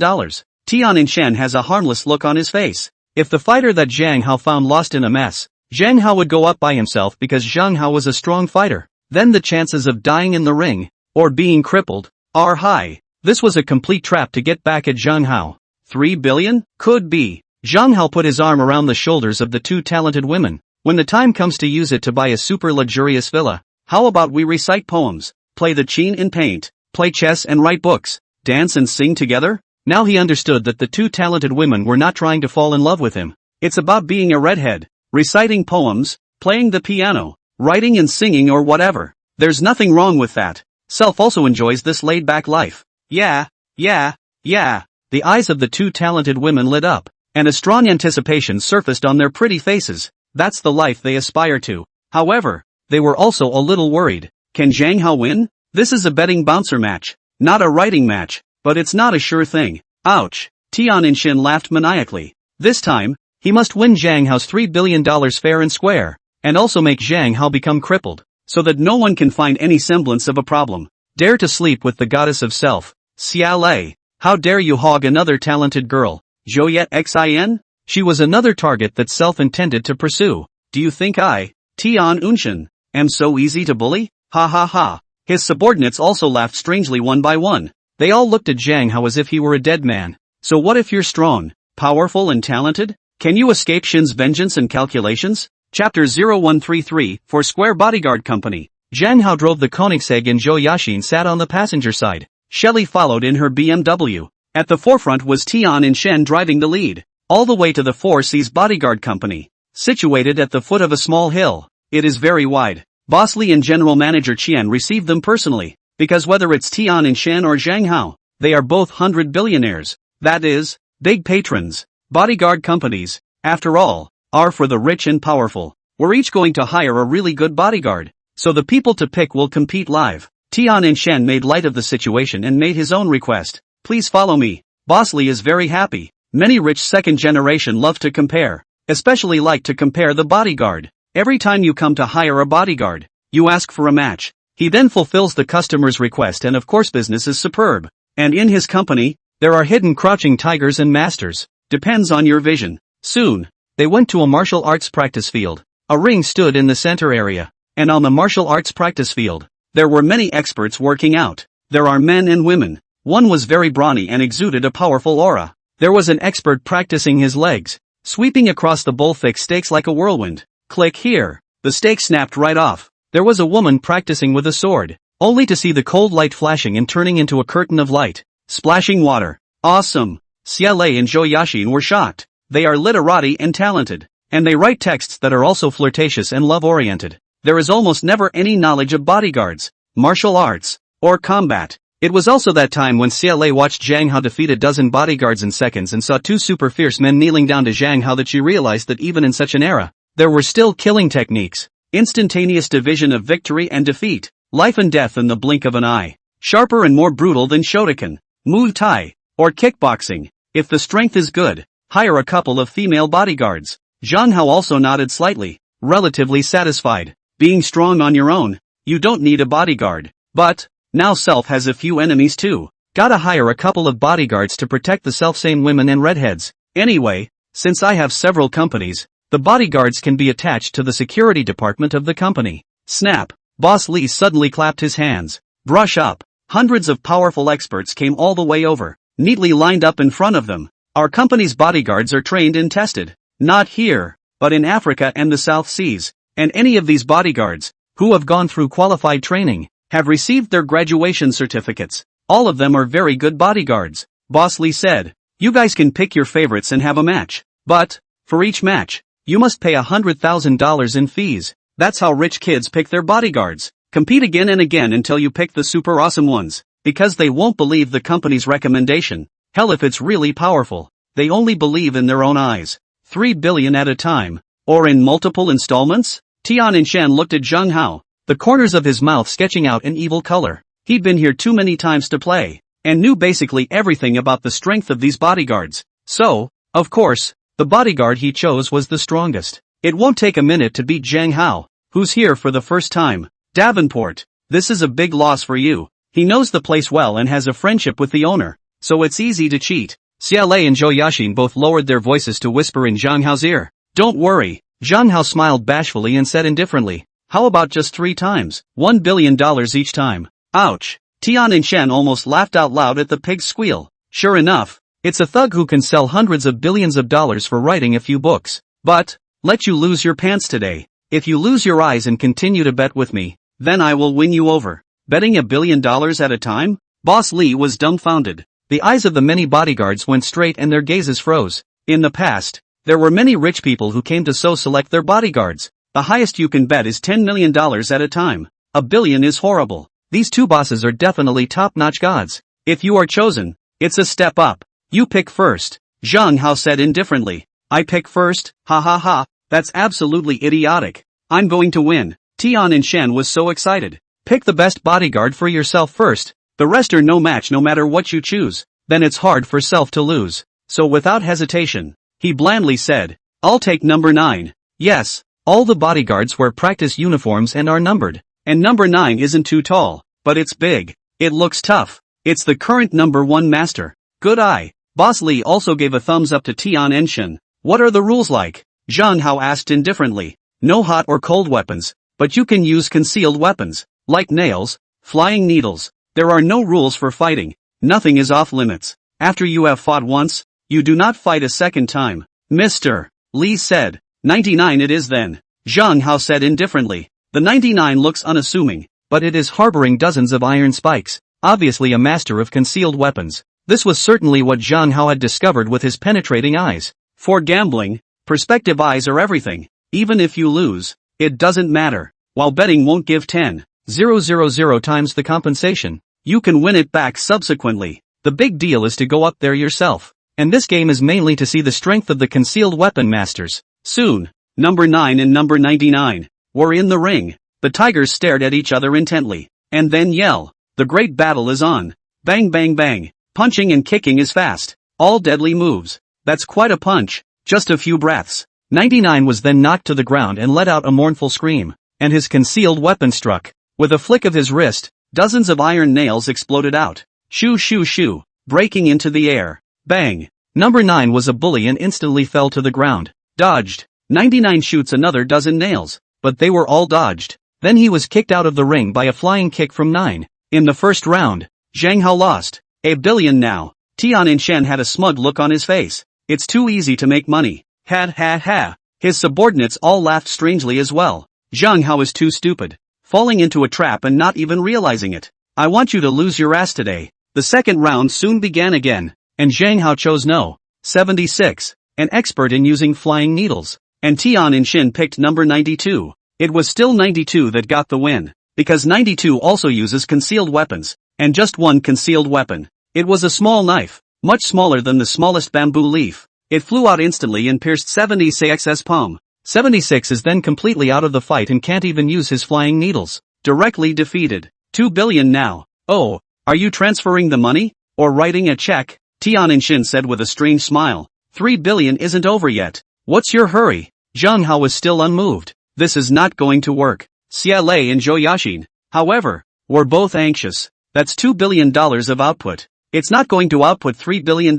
Tian and Shen has a harmless look on his face. If the fighter that Zhang Hao found lost in a mess, Zhang Hao would go up by himself because Zhang Hao was a strong fighter. Then the chances of dying in the ring, or being crippled, are high. This was a complete trap to get back at Zhang Hao. 3 billion? Could be. Zhang Hao put his arm around the shoulders of the 2 talented women. When the time comes to use it to buy a super luxurious villa, how about we recite poems, play the qin and paint, play chess and write books, dance and sing together? Now he understood that the 2 talented women were not trying to fall in love with him. It's about being a redhead, reciting poems, playing the piano, writing and singing or whatever. There's nothing wrong with that. Self also enjoys this laid-back life. Yeah. The eyes of the 2 talented women lit up, and a strong anticipation surfaced on their pretty faces. That's the life they aspire to. However, they were also a little worried. Can Zhang Hao win? This is a betting bouncer match, not a writing match, but it's not a sure thing. Ouch. Tian and Shin laughed maniacally. This time, he must win Zhang Hao's $3 billion fair and square, and also make Zhang Hao become crippled, so that no one can find any semblance of a problem. Dare to sleep with the goddess of self. Xiaolei. How dare you hog another talented girl? Zhou Xin? She was another target that Self intended to pursue. Do you think I, Tian Unshin, am so easy to bully? Ha ha ha. His subordinates also laughed strangely one by one. They all looked at Zhang Hao as if he were a dead man. So what if you're strong, powerful and talented? Can you escape Shin's vengeance and calculations? Chapter 0133, for Square Bodyguard Company. Zhang Hao drove the Koenigsegg and Zhou Yaxin sat on the passenger side. Shelley followed in her BMW. At the forefront was Tian and Shen driving the lead. All the way to the 4 Seas Bodyguard Company. Situated at the foot of a small hill. It is very wide. Boss Li and General Manager Qian received them personally, because whether it's Tian and Shen or Zhang Hao, they are both 100 billionaires. That is, big patrons. Bodyguard companies, after all, are for the rich and powerful. We're each going to hire a really good bodyguard, so the people to pick will compete live. Tian and Shen made light of the situation and made his own request. Please follow me. Boss Li is very happy. Many rich second generation love to compare, especially like to compare the bodyguard. Every time you come to hire a bodyguard, you ask for a match. He then fulfills the customer's request, and of course business is superb. And in his company, there are hidden crouching tigers and masters. Depends on your vision. Soon, they went to a martial arts practice field. A ring stood in the center area. And on the martial arts practice field, there were many experts working out. There are men and women. One was very brawny and exuded a powerful aura. There was an expert practicing his legs, sweeping across the bull-thick stakes like a whirlwind. Click here. The stake snapped right off. There was a woman practicing with a sword, only to see the cold light flashing and turning into a curtain of light, splashing water. Awesome. Xiaolei and Zhou Yaxin were shocked. They are literati and talented, and they write texts that are also flirtatious and love-oriented. There is almost never any knowledge of bodyguards, martial arts, or combat. It was also that time when Xiaolei watched Zhang Hao defeat a dozen bodyguards in seconds and saw two super fierce men kneeling down to Zhang Hao that she realized that even in such an era, there were still killing techniques. Instantaneous division of victory and defeat, life and death in the blink of an eye. Sharper and more brutal than Shotokan, Muay Thai, or kickboxing. If the strength is good, hire a couple of female bodyguards. Zhang Hao also nodded slightly, relatively satisfied. Being strong on your own, you don't need a bodyguard. But, now self has a few enemies too. Gotta hire a couple of bodyguards to protect the self-same women and redheads. Anyway, since I have several companies, the bodyguards can be attached to the security department of the company. Snap. Boss Lee suddenly clapped his hands. Brush up. Hundreds of powerful experts came all the way over, neatly lined up in front of them. Our company's bodyguards are trained and tested. Not here, but in Africa and the South Seas. And any of these bodyguards, who have gone through qualified training, have received their graduation certificates. All of them are very good bodyguards. Boss Lee said, you guys can pick your favorites and have a match. But, for each match, you must pay $100,000 in fees. That's how rich kids pick their bodyguards. Compete again and again until you pick the super awesome ones. Because they won't believe the company's recommendation. Hell, if it's really powerful, they only believe in their own eyes. 3 billion at a time. Or in multiple installments? Tian Shan looked at Zhang Hao, the corners of his mouth sketching out an evil color. He'd been here too many times to play, and knew basically everything about the strength of these bodyguards. So, of course, the bodyguard he chose was the strongest. It won't take a minute to beat Zhang Hao, who's here for the first time. Davenport, this is a big loss for you. He knows the place well and has a friendship with the owner, so it's easy to cheat. Xiaolei and Zhou Yaxin both lowered their voices to whisper in Zhang Hao's ear. Don't worry. Zhang Hao smiled bashfully and said indifferently, how about just 3 times, $1 billion each time? Ouch. Tian Shan almost laughed out loud at the pig's squeal. Sure enough, it's a thug who can sell hundreds of billions of dollars for writing a few books. But, let you lose your pants today. If you lose your eyes and continue to bet with me, then I will win you over. Betting $1 billion at a time? Boss Lee was dumbfounded. The eyes of the many bodyguards went straight and their gazes froze. In the past, there were many rich people who came to so select their bodyguards. The highest you can bet is $10 million at a time. $1 billion is horrible. These two bosses are definitely top-notch gods. If you are chosen, it's a step up. You pick first. Zhang Hao said indifferently. I pick first? Ha ha ha. That's absolutely idiotic. I'm going to win. Tian Shan was so excited. Pick the best bodyguard for yourself first. The rest are no match no matter what you choose. Then it's hard for self to lose. So without hesitation, he blandly said, I'll take number 9. Yes, all the bodyguards wear practice uniforms and are numbered. And number 9 isn't too tall, but it's big. It looks tough. It's the current number 1 master. Good eye. Boss Lee also gave a thumbs up to Tian Shan. What are the rules like? Zhang Hao asked indifferently. No hot or cold weapons, but you can use concealed weapons, like nails, flying needles. There are no rules for fighting. Nothing is off limits. After you have fought once, you do not fight a second time. Mr. Lee said. 99 it is then. Zhang Hao said indifferently. The 99 looks unassuming, but it is harboring dozens of iron spikes, obviously a master of concealed weapons. This was certainly what Zhang Hao had discovered with his penetrating eyes. For gambling, perspective eyes are everything. Even if you lose, it doesn't matter. While betting won't give 10,000 times the compensation, you can win it back subsequently. The big deal is to go up there yourself. And this game is mainly to see the strength of the concealed weapon masters. Soon, number 9 and number 99 were in the ring. The tigers stared at each other intently, and then yell. The great battle is on. Bang bang bang. Punching and kicking is fast. All deadly moves. That's quite a punch. Just a few breaths. 99 was then knocked to the ground and let out a mournful scream, and his concealed weapon struck. With a flick of his wrist, dozens of iron nails exploded out. Shoo shoo shoo, breaking into the air. Bang. Number 9 was a bully and instantly fell to the ground. Dodged. 99 shoots another dozen nails, but they were all dodged. Then he was kicked out of the ring by a flying kick from 9. In the first round, Zhang Hao lost. $1 billion now. Tian Shen had a smug look on his face. It's too easy to make money. Ha ha ha. His subordinates all laughed strangely as well. Zhang Hao is too stupid. Falling into a trap and not even realizing it. I want you to lose your ass today. The second round soon began again, and Zhang Hao chose no. 76. An expert in using flying needles. And Tian Shen picked number 92. It was still 92 that got the win, because 92 also uses concealed weapons, and just one concealed weapon. It was a small knife, much smaller than the smallest bamboo leaf. It flew out instantly and pierced 76's palm. 76 is then completely out of the fight and can't even use his flying needles. Directly defeated. 2 billion now. Oh, are you transferring the money? Or writing a check? Tian Shen said with a strange smile. 3 billion isn't over yet. What's your hurry? Zhang Hao was still unmoved. This is not going to work. Xia Lei and Zhou Yaxin, however, were both anxious. That's $2 billion of output. It's not going to output $3 billion,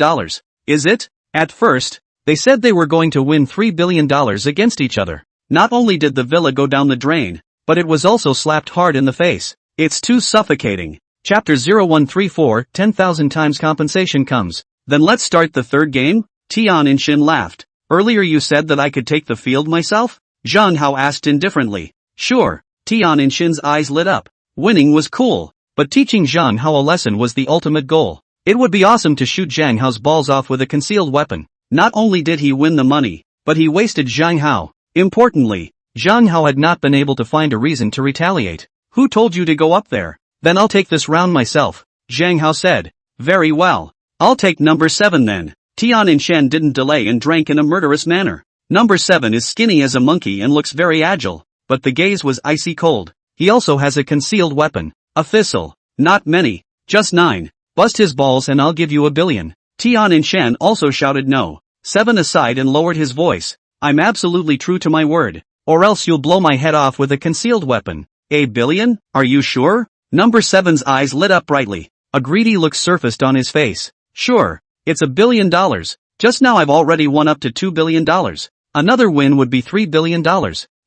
is it? At first, they said they were going to win $3 billion against each other. Not only did the villa go down the drain, but it was also slapped hard in the face. It's too suffocating. Chapter 0134, 10,000 times compensation comes. Then let's start the third game? Tian Shen laughed. Earlier you said that I could take the field myself? Zhang Hao asked indifferently. Sure. Tian Shen's eyes lit up. Winning was cool, but teaching Zhang Hao a lesson was the ultimate goal. It would be awesome to shoot Zhang Hao's balls off with a concealed weapon. Not only did he win the money, but he wasted Zhang Hao. Importantly, Zhang Hao had not been able to find a reason to retaliate. Who told you to go up there? Then I'll take this round myself, Zhang Hao said. Very well. I'll take number 7 then. Tian Shen didn't delay and drank in a murderous manner. Number 7 is skinny as a monkey and looks very agile, but the gaze was icy cold. He also has a concealed weapon. A thistle. Not many. Just 9. Bust his balls and I'll give you $1 billion. Tian Shen also shouted no. 7 aside and lowered his voice. I'm absolutely true to my word, or else you'll blow my head off with a concealed weapon. $1 billion? Are you sure? Number 7's eyes lit up brightly. A greedy look surfaced on his face. Sure. It's $1 billion. Just now I've already won up to $2 billion. Another win would be $3 billion.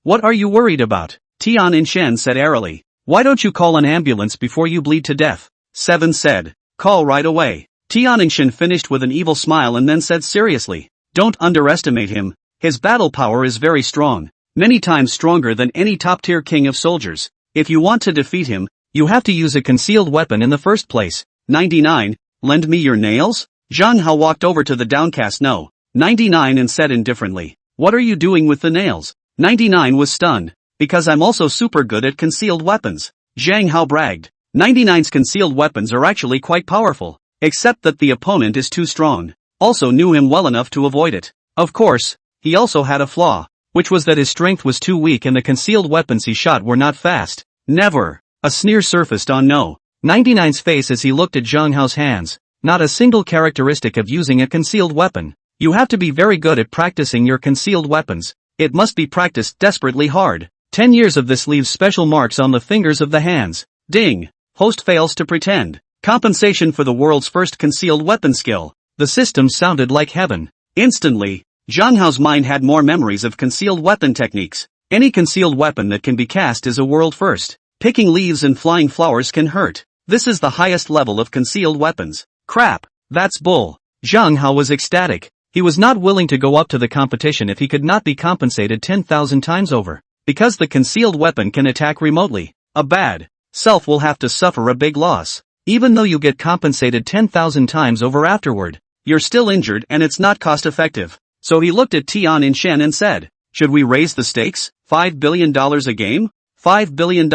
What are you worried about? Tian Shen said airily. Why don't you call an ambulance before you bleed to death? 7 said. Call right away. Tian Shen finished with an evil smile and then said seriously. Don't underestimate him. His battle power is very strong. Many times stronger than any top-tier king of soldiers. If you want to defeat him, you have to use a concealed weapon in the first place. 99. Lend me your nails? Zhang Hao walked over to the downcast no. 99 and said indifferently. What are you doing with the nails? 99 was stunned. Because I'm also super good at concealed weapons. Zhang Hao bragged. 99's concealed weapons are actually quite powerful. Except that the opponent is too strong. Also knew him well enough to avoid it. Of course, he also had a flaw, which was that his strength was too weak and the concealed weapons he shot were not fast. Never. A sneer surfaced on no. 99's face as he looked at Zhang Hao's hands. Not a single characteristic of using a concealed weapon. You have to be very good at practicing your concealed weapons. It must be practiced desperately hard. 10 years of this leaves special marks on the fingers of the hands. Ding. Host fails to pretend. Compensation for the world's first concealed weapon skill. The system sounded like heaven. Instantly, Zhang Hao's mind had more memories of concealed weapon techniques. Any concealed weapon that can be cast is a world first. Picking leaves and flying flowers can hurt. This is the highest level of concealed weapons. Crap. That's bull. Zhang Hao was ecstatic. He was not willing to go up to the competition if he could not be compensated 10,000 times over. Because the concealed weapon can attack remotely. A bad self will have to suffer a big loss. Even though you get compensated 10,000 times over afterward, you're still injured and it's not cost effective. So he looked at Tian Shen and said, should we raise the stakes? $5 billion a game? $5 billion.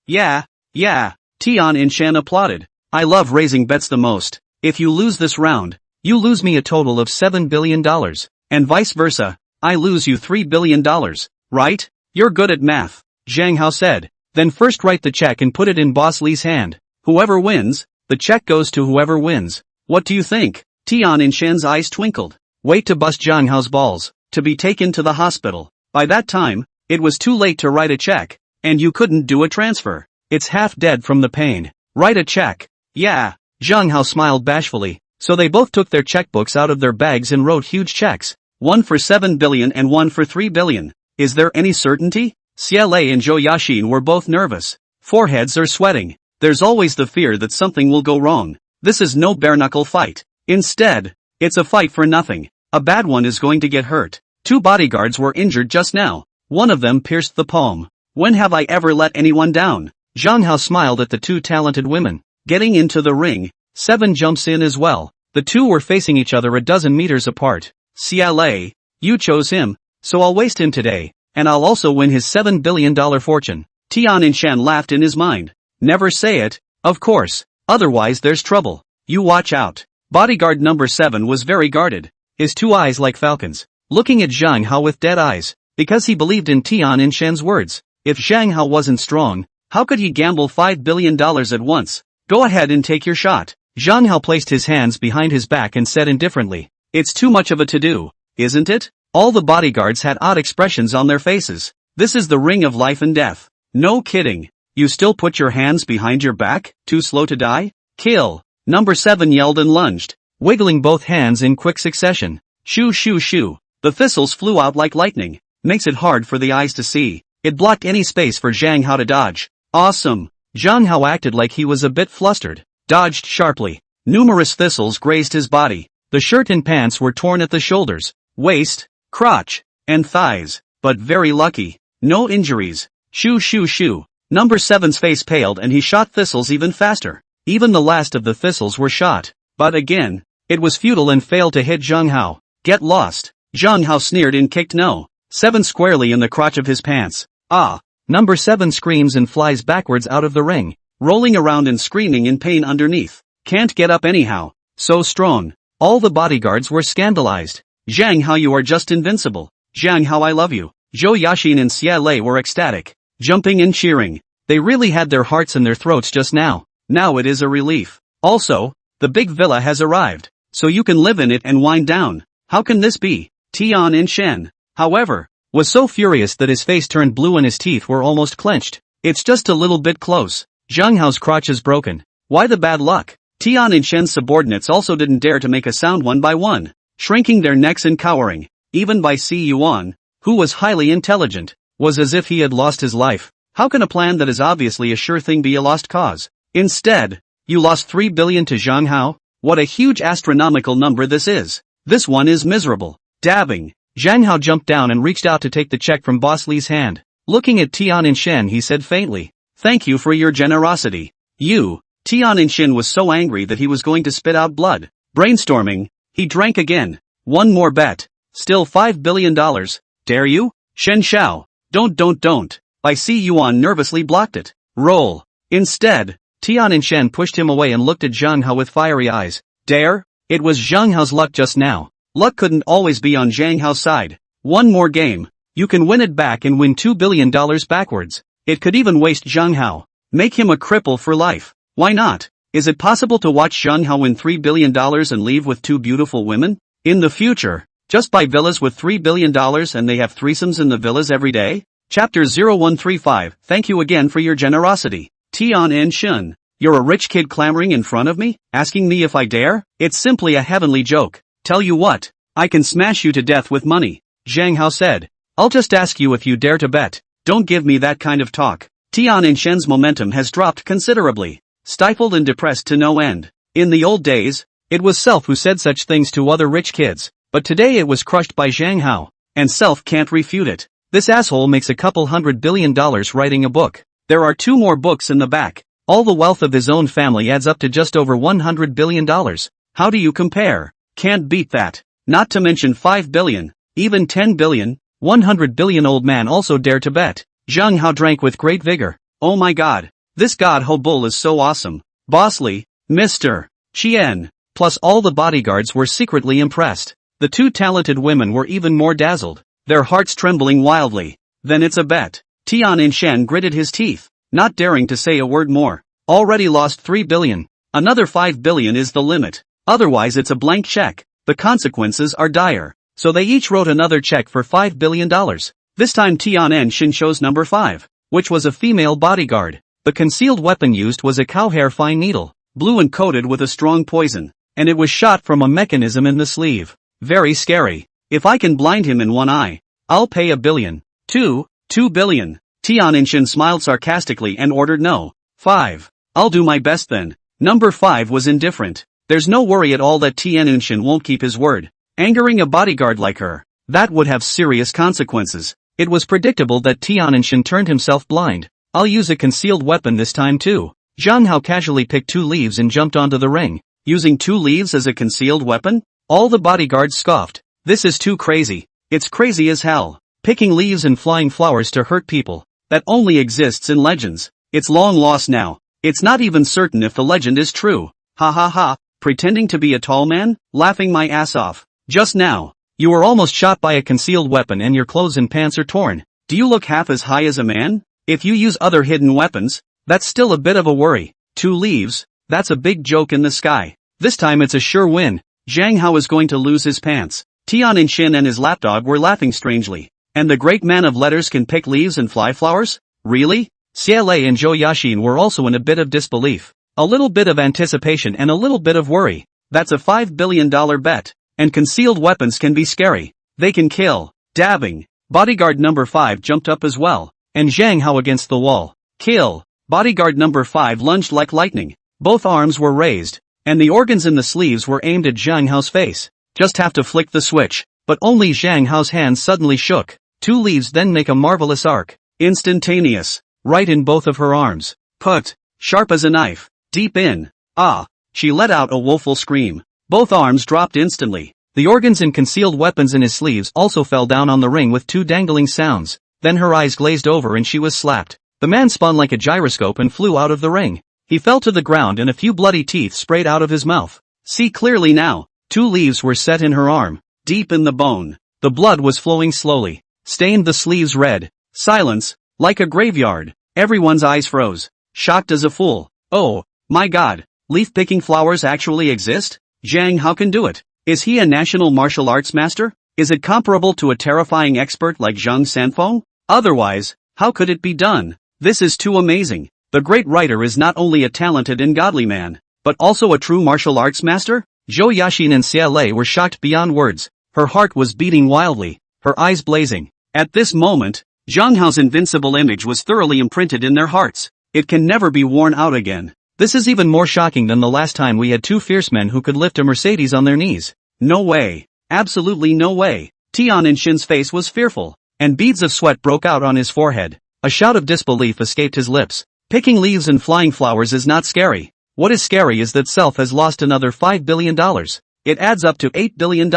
Yeah. Tian Shen applauded. I love raising bets the most. If you lose this round, you lose me a total of $7 billion. And vice versa, I lose you $3 billion. Right? You're good at math, Zhang Hao said. Then first write the check and put it in Boss Li's hand. Whoever wins, the check goes to whoever wins. What do you think? Tian Shen's eyes twinkled. wait to bust Zhang Hao's balls, to be taken to the hospital. By that time, it was too late to write a check, and you couldn't do a transfer. It's half dead from the pain. Write a check. Yeah. Zhang Hao smiled bashfully, so they both took their checkbooks out of their bags and wrote huge checks. One for 7 billion and one for 3 billion. Is there any certainty? Xiaolei and Zhou Yaxin were both nervous. Foreheads are sweating. There's always the fear that something will go wrong. This is no bare-knuckle fight. Instead, it's a fight for nothing. A bad one is going to get hurt. 2 bodyguards were injured just now. One of them pierced the palm. When have I ever let anyone down? Zhang Hao smiled at the 2 talented women. Getting into the ring, 7 jumps in as well. The 2 were facing each other a dozen meters apart. Xiaolei, you chose him, so I'll waste him today, and I'll also win his $7 billion fortune. Tian Shan laughed in his mind. Never say it, of course, otherwise there's trouble. You watch out. Bodyguard number 7 was very guarded, his 2 eyes like falcons, looking at Zhang Hao with dead eyes, because he believed in Tian Shan's words. If Zhang Hao wasn't strong, how could he gamble $5 billion at once? Go ahead and take your shot. Zhang Hao placed his hands behind his back and said indifferently, it's too much of a to-do, isn't it? All the bodyguards had odd expressions on their faces. This is the ring of life and death. No kidding. You still put your hands behind your back? Too slow to die? Kill. Number 7 yelled and lunged, wiggling both hands in quick succession. Shoo shoo shoo. The thistles flew out like lightning. Makes it hard for the eyes to see. It blocked any space for Zhang Hao to dodge. Awesome. Zhang Hao acted like he was a bit flustered. Dodged sharply. Numerous thistles grazed his body. The shirt and pants were torn at the shoulders, waist, crotch, and thighs, but very lucky. No injuries. Shoo shoo shoo. Number 7's face paled and he shot thistles even faster. Even the last of the thistles were shot. But again, it was futile and failed to hit Zhang Hao. Get lost. Zhang Hao sneered and kicked No. 7 squarely in the crotch of his pants. Ah. Number 7 screams and flies backwards out of the ring, rolling around and screaming in pain underneath. Can't get up anyhow. So strong. All the bodyguards were scandalized. Zhang Hao, you are just invincible. Zhang Hao, I love you. Zhou Yaxin and Xiaolei were ecstatic, jumping and cheering. They really had their hearts in their throats just now. Now it is a relief. Also, the big villa has arrived, so you can live in it and wind down. How can this be? Tian Shan, however, was so furious that his face turned blue and his teeth were almost clenched. It's just a little bit close. Zhang Hao's crotch is broken. Why the bad luck? Tian Shan's subordinates also didn't dare to make a sound one by one, shrinking their necks and cowering. Even by Si Yuan, who was highly intelligent, was as if he had lost his life. How can a plan that is obviously a sure thing be a lost cause? Instead, you lost 3 billion to Zhang Hao? What a huge astronomical number this is. This one is miserable. Dabbing. Zhang Hao jumped down and reached out to take the check from Boss Li's hand. Looking at Tian Shan, he said faintly, thank you for your generosity. You. Tian Shan was so angry that he was going to spit out blood. Brainstorming, he drank again. One more bet. Still $5 billion. Dare you? Shen Shao. Don't. I see Yuan nervously blocked it. Roll. Instead, Tian Shan pushed him away and looked at Zhang Hao with fiery eyes. Dare? It was Zhang Hao's luck just now. Luck couldn't always be on Zhang Hao's side. One more game. You can win it back and win $2 billion backwards. It could even waste Zhang Hao. Make him a cripple for life. Why not? Is it possible to watch Zhang Hao win $3 billion and leave with 2 beautiful women? In the future, just buy villas with $3 billion and they have threesomes in the villas every day? Chapter 0135. Thank you again for your generosity. Tian Shan. You're a rich kid clamoring in front of me, asking me if I dare? It's simply a heavenly joke. Tell you what, I can smash you to death with money. Zhang Hao said. I'll just ask you if you dare to bet. Don't give me that kind of talk. Tian Shan's momentum has dropped considerably. Stifled and depressed to no end. In the old days, it was Self who said such things to other rich kids, but today it was crushed by Zhang Hao, and Self can't refute it. This asshole makes a couple $100 billion writing a book. There are 2 more books in the back. All the wealth of his own family adds up to just over $100 billion. How do you compare? Can't beat that. Not to mention 5 billion, even 10 billion, 100 billion. Old man also dared to bet. Zhang Hao drank with great vigor. Oh my god. This god Ho bull is so awesome. Boss Li, Mr. Qian, plus all the bodyguards were secretly impressed. The 2 talented women were even more dazzled, their hearts trembling wildly. Then it's a bet. Tian Shan gritted his teeth, not daring to say a word more. Already lost 3 billion. Another 5 billion is the limit. Otherwise it's a blank check. the consequences are dire. So they each wrote another check for $5 billion. This time Tian Shin chose number 5, which was a female bodyguard. The concealed weapon used was a cowhair fine needle, blue and coated with a strong poison, and it was shot from a mechanism in the sleeve. Very scary. If I can blind him in one eye, I'll pay $1 billion. 2 billion. Tian Shin smiled sarcastically and ordered no. 5. I'll do my best then. Number 5 was indifferent. There's no worry at all that Tian Shin won't keep his word. Angering a bodyguard like her, that would have serious consequences. It was predictable that Tian Shin turned himself blind. I'll use a concealed weapon this time too. Zhang Hao casually picked 2 leaves and jumped onto the ring. Using 2 leaves as a concealed weapon? All the bodyguards scoffed. This is too crazy. It's crazy as hell. Picking leaves and flying flowers to hurt people. That only exists in legends. It's long lost now. It's not even certain if the legend is true. Ha ha ha. Pretending to be a tall man? Laughing my ass off. Just now, you were almost shot by a concealed weapon and your clothes and pants are torn. Do you look half as high as a man? If you use other hidden weapons, that's still a bit of a worry. 2 leaves, that's a big joke in the sky. This time it's a sure win. Zhang Hao is going to lose his pants. Tian Shin and his lapdog were laughing strangely. And the great man of letters can pick leaves and fly flowers? Really? Xie Lei and Zhou Yaxin were also in a bit of disbelief. A little bit of anticipation and a little bit of worry. That's a $5 billion bet. And concealed weapons can be scary. They can kill. Dabbing. Bodyguard number 5 jumped up as well. And Zhang Hao against the wall. Kill. Bodyguard number 5 lunged like lightning. Both arms were raised. And the organs in the sleeves were aimed at Zhang Hao's face. Just have to flick the switch. But only Zhang Hao's hands suddenly shook. 2 leaves then make a marvelous arc. Instantaneous. Right in both of her arms. Put. Sharp as a knife. Deep in. Ah. She let out a woeful scream. Both arms dropped instantly. The organs and concealed weapons in his sleeves also fell down on the ring with 2 dangling sounds. Then her eyes glazed over and she was slapped. The man spun like a gyroscope and flew out of the ring. He fell to the ground and a few bloody teeth sprayed out of his mouth. See clearly now. 2 leaves were set in her arm. Deep in the bone. The blood was flowing slowly. Stained the sleeves red. Silence. Like a graveyard. Everyone's eyes froze. Shocked as a fool. Oh, my god. Leaf-picking flowers actually exist? Zhang Hao can do it. Is he a national martial arts master? Is it comparable to a terrifying expert like Zhang Sanfeng? Otherwise, how could it be done? This is too amazing. The great writer is not only a talented and godly man, but also a true martial arts master? Zhou Yaxin and Xie Lei were shocked beyond words. Her heart was beating wildly, her eyes blazing. At this moment, Zhang Hao's invincible image was thoroughly imprinted in their hearts. It can never be worn out again. This is even more shocking than the last time we had 2 fierce men who could lift a Mercedes on their knees. No way. Absolutely no way. Tian Shin's face was fearful, and beads of sweat broke out on his forehead. A shout of disbelief escaped his lips. Picking leaves and flying flowers is not scary. What is scary is that Self has lost another $5 billion. It adds up to $8 billion.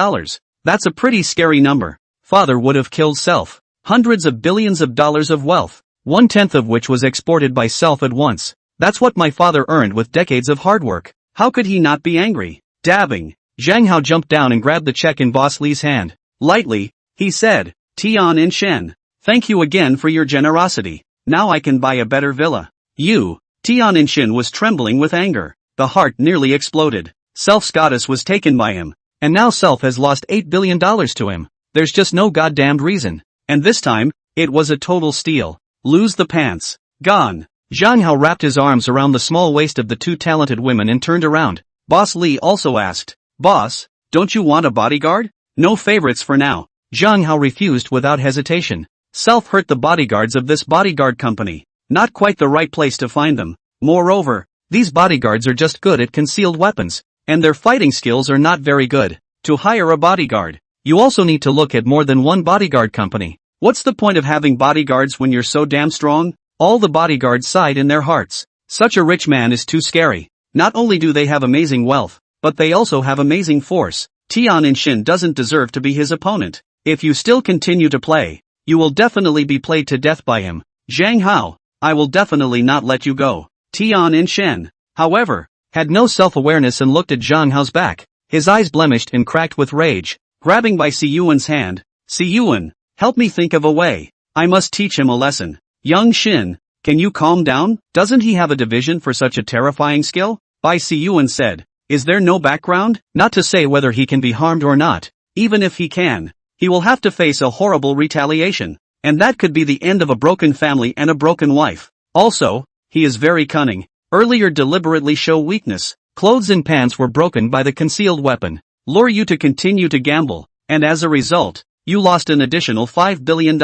That's a pretty scary number. Father would have killed Self. Hundreds of billions of dollars of wealth. 1/10 of which was exported by Self at once. That's what my father earned with decades of hard work. How could he not be angry? Dabbing. Zhang Hao jumped down and grabbed the check in Boss Li's hand. Lightly, he said, Tian Shin. Thank you again for your generosity. Now I can buy a better villa. Tian Shin was trembling with anger. The heart nearly exploded. Self's goddess was taken by him. And now Self has lost $8 billion to him. There's just no goddamned reason. And this time, it was a total steal. Lose the pants. Gone. Zhang Hao wrapped his arms around the small waist of the 2 talented women and turned around. Boss Li also asked, Boss, don't you want a bodyguard? No favorites for now. Zhang Hao refused without hesitation. Self hurt the bodyguards of this bodyguard company. Not quite the right place to find them. Moreover, these bodyguards are just good at concealed weapons, and their fighting skills are not very good. To hire a bodyguard, you also need to look at more than one bodyguard company. What's the point of having bodyguards when you're so damn strong? All the bodyguards sighed in their hearts. Such a rich man is too scary. Not only do they have amazing wealth, but they also have amazing force. Tian Shin doesn't deserve to be his opponent. If you still continue to play, you will definitely be played to death by him. Zhang Hao, I will definitely not let you go. Tian Shin, however, had no self-awareness and looked at Zhang Hao's back, his eyes blemished and cracked with rage. Grabbing by Si Yuan's hand, Si Yuan, help me think of a way. I must teach him a lesson. Young Shin, can you calm down? Doesn't he have a division for such a terrifying skill? Bai Si Yuan said. Is there no background? Not to say whether he can be harmed or not. Even if he can, he will have to face a horrible retaliation. And that could be the end of a broken family and a broken wife. Also, he is very cunning. Earlier deliberately show weakness. Clothes and pants were broken by the concealed weapon. Lure you to continue to gamble. And as a result, you lost an additional $5 billion.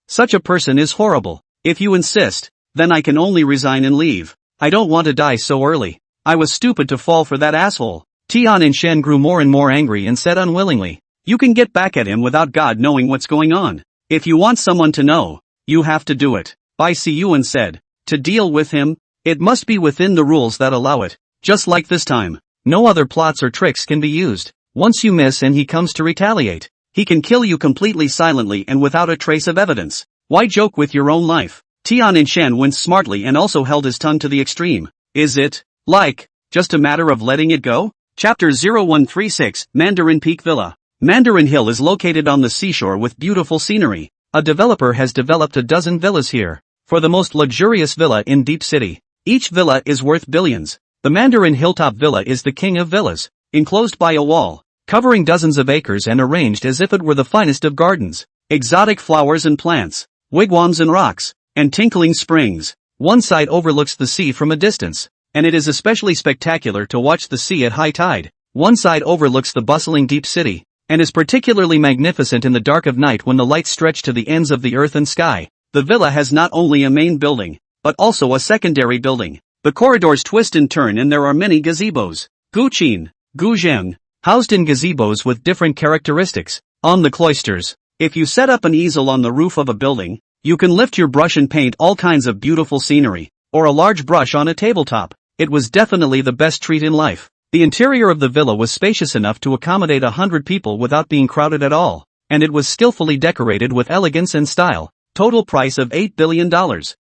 Such a person is horrible. If you insist, then I can only resign and leave. I don't want to die so early. I was stupid to fall for that asshole. Tian Shen grew more and more angry and said unwillingly, "You can get back at him without God knowing what's going on. If you want someone to know, you have to do it." Bai Siyuan said, "To deal with him, it must be within the rules that allow it. Just like this time. No other plots or tricks can be used. Once you miss and he comes to retaliate, he can kill you completely silently and without a trace of evidence. Why joke with your own life?" Tian Shen winced smartly and also held his tongue to the extreme. Is it, like, just a matter of letting it go? Chapter 0136, Mandarin Peak Villa. Mandarin Hill is located on the seashore with beautiful scenery. A developer has developed a dozen villas here. For the most luxurious villa in Deep City. Each villa is worth billions. The Mandarin Hilltop Villa is the king of villas, enclosed by a wall, covering dozens of acres and arranged as if it were the finest of gardens. Exotic flowers and plants, wigwams and rocks, and tinkling springs. One side overlooks the sea from a distance, and it is especially spectacular to watch the sea at high tide. One side overlooks the bustling deep city, and is particularly magnificent in the dark of night when the lights stretch to the ends of the earth and sky. The villa has not only a main building, but also a secondary building. The corridors twist and turn and there are many gazebos. Guqin, Guzheng, housed in gazebos with different characteristics. On the cloisters, if you set up an easel on the roof of a building, you can lift your brush and paint all kinds of beautiful scenery, or a large brush on a tabletop. It was definitely the best treat in life. The interior of the villa was spacious enough to accommodate 100 people without being crowded at all, and it was skillfully decorated with elegance and style. Total price of $8 billion.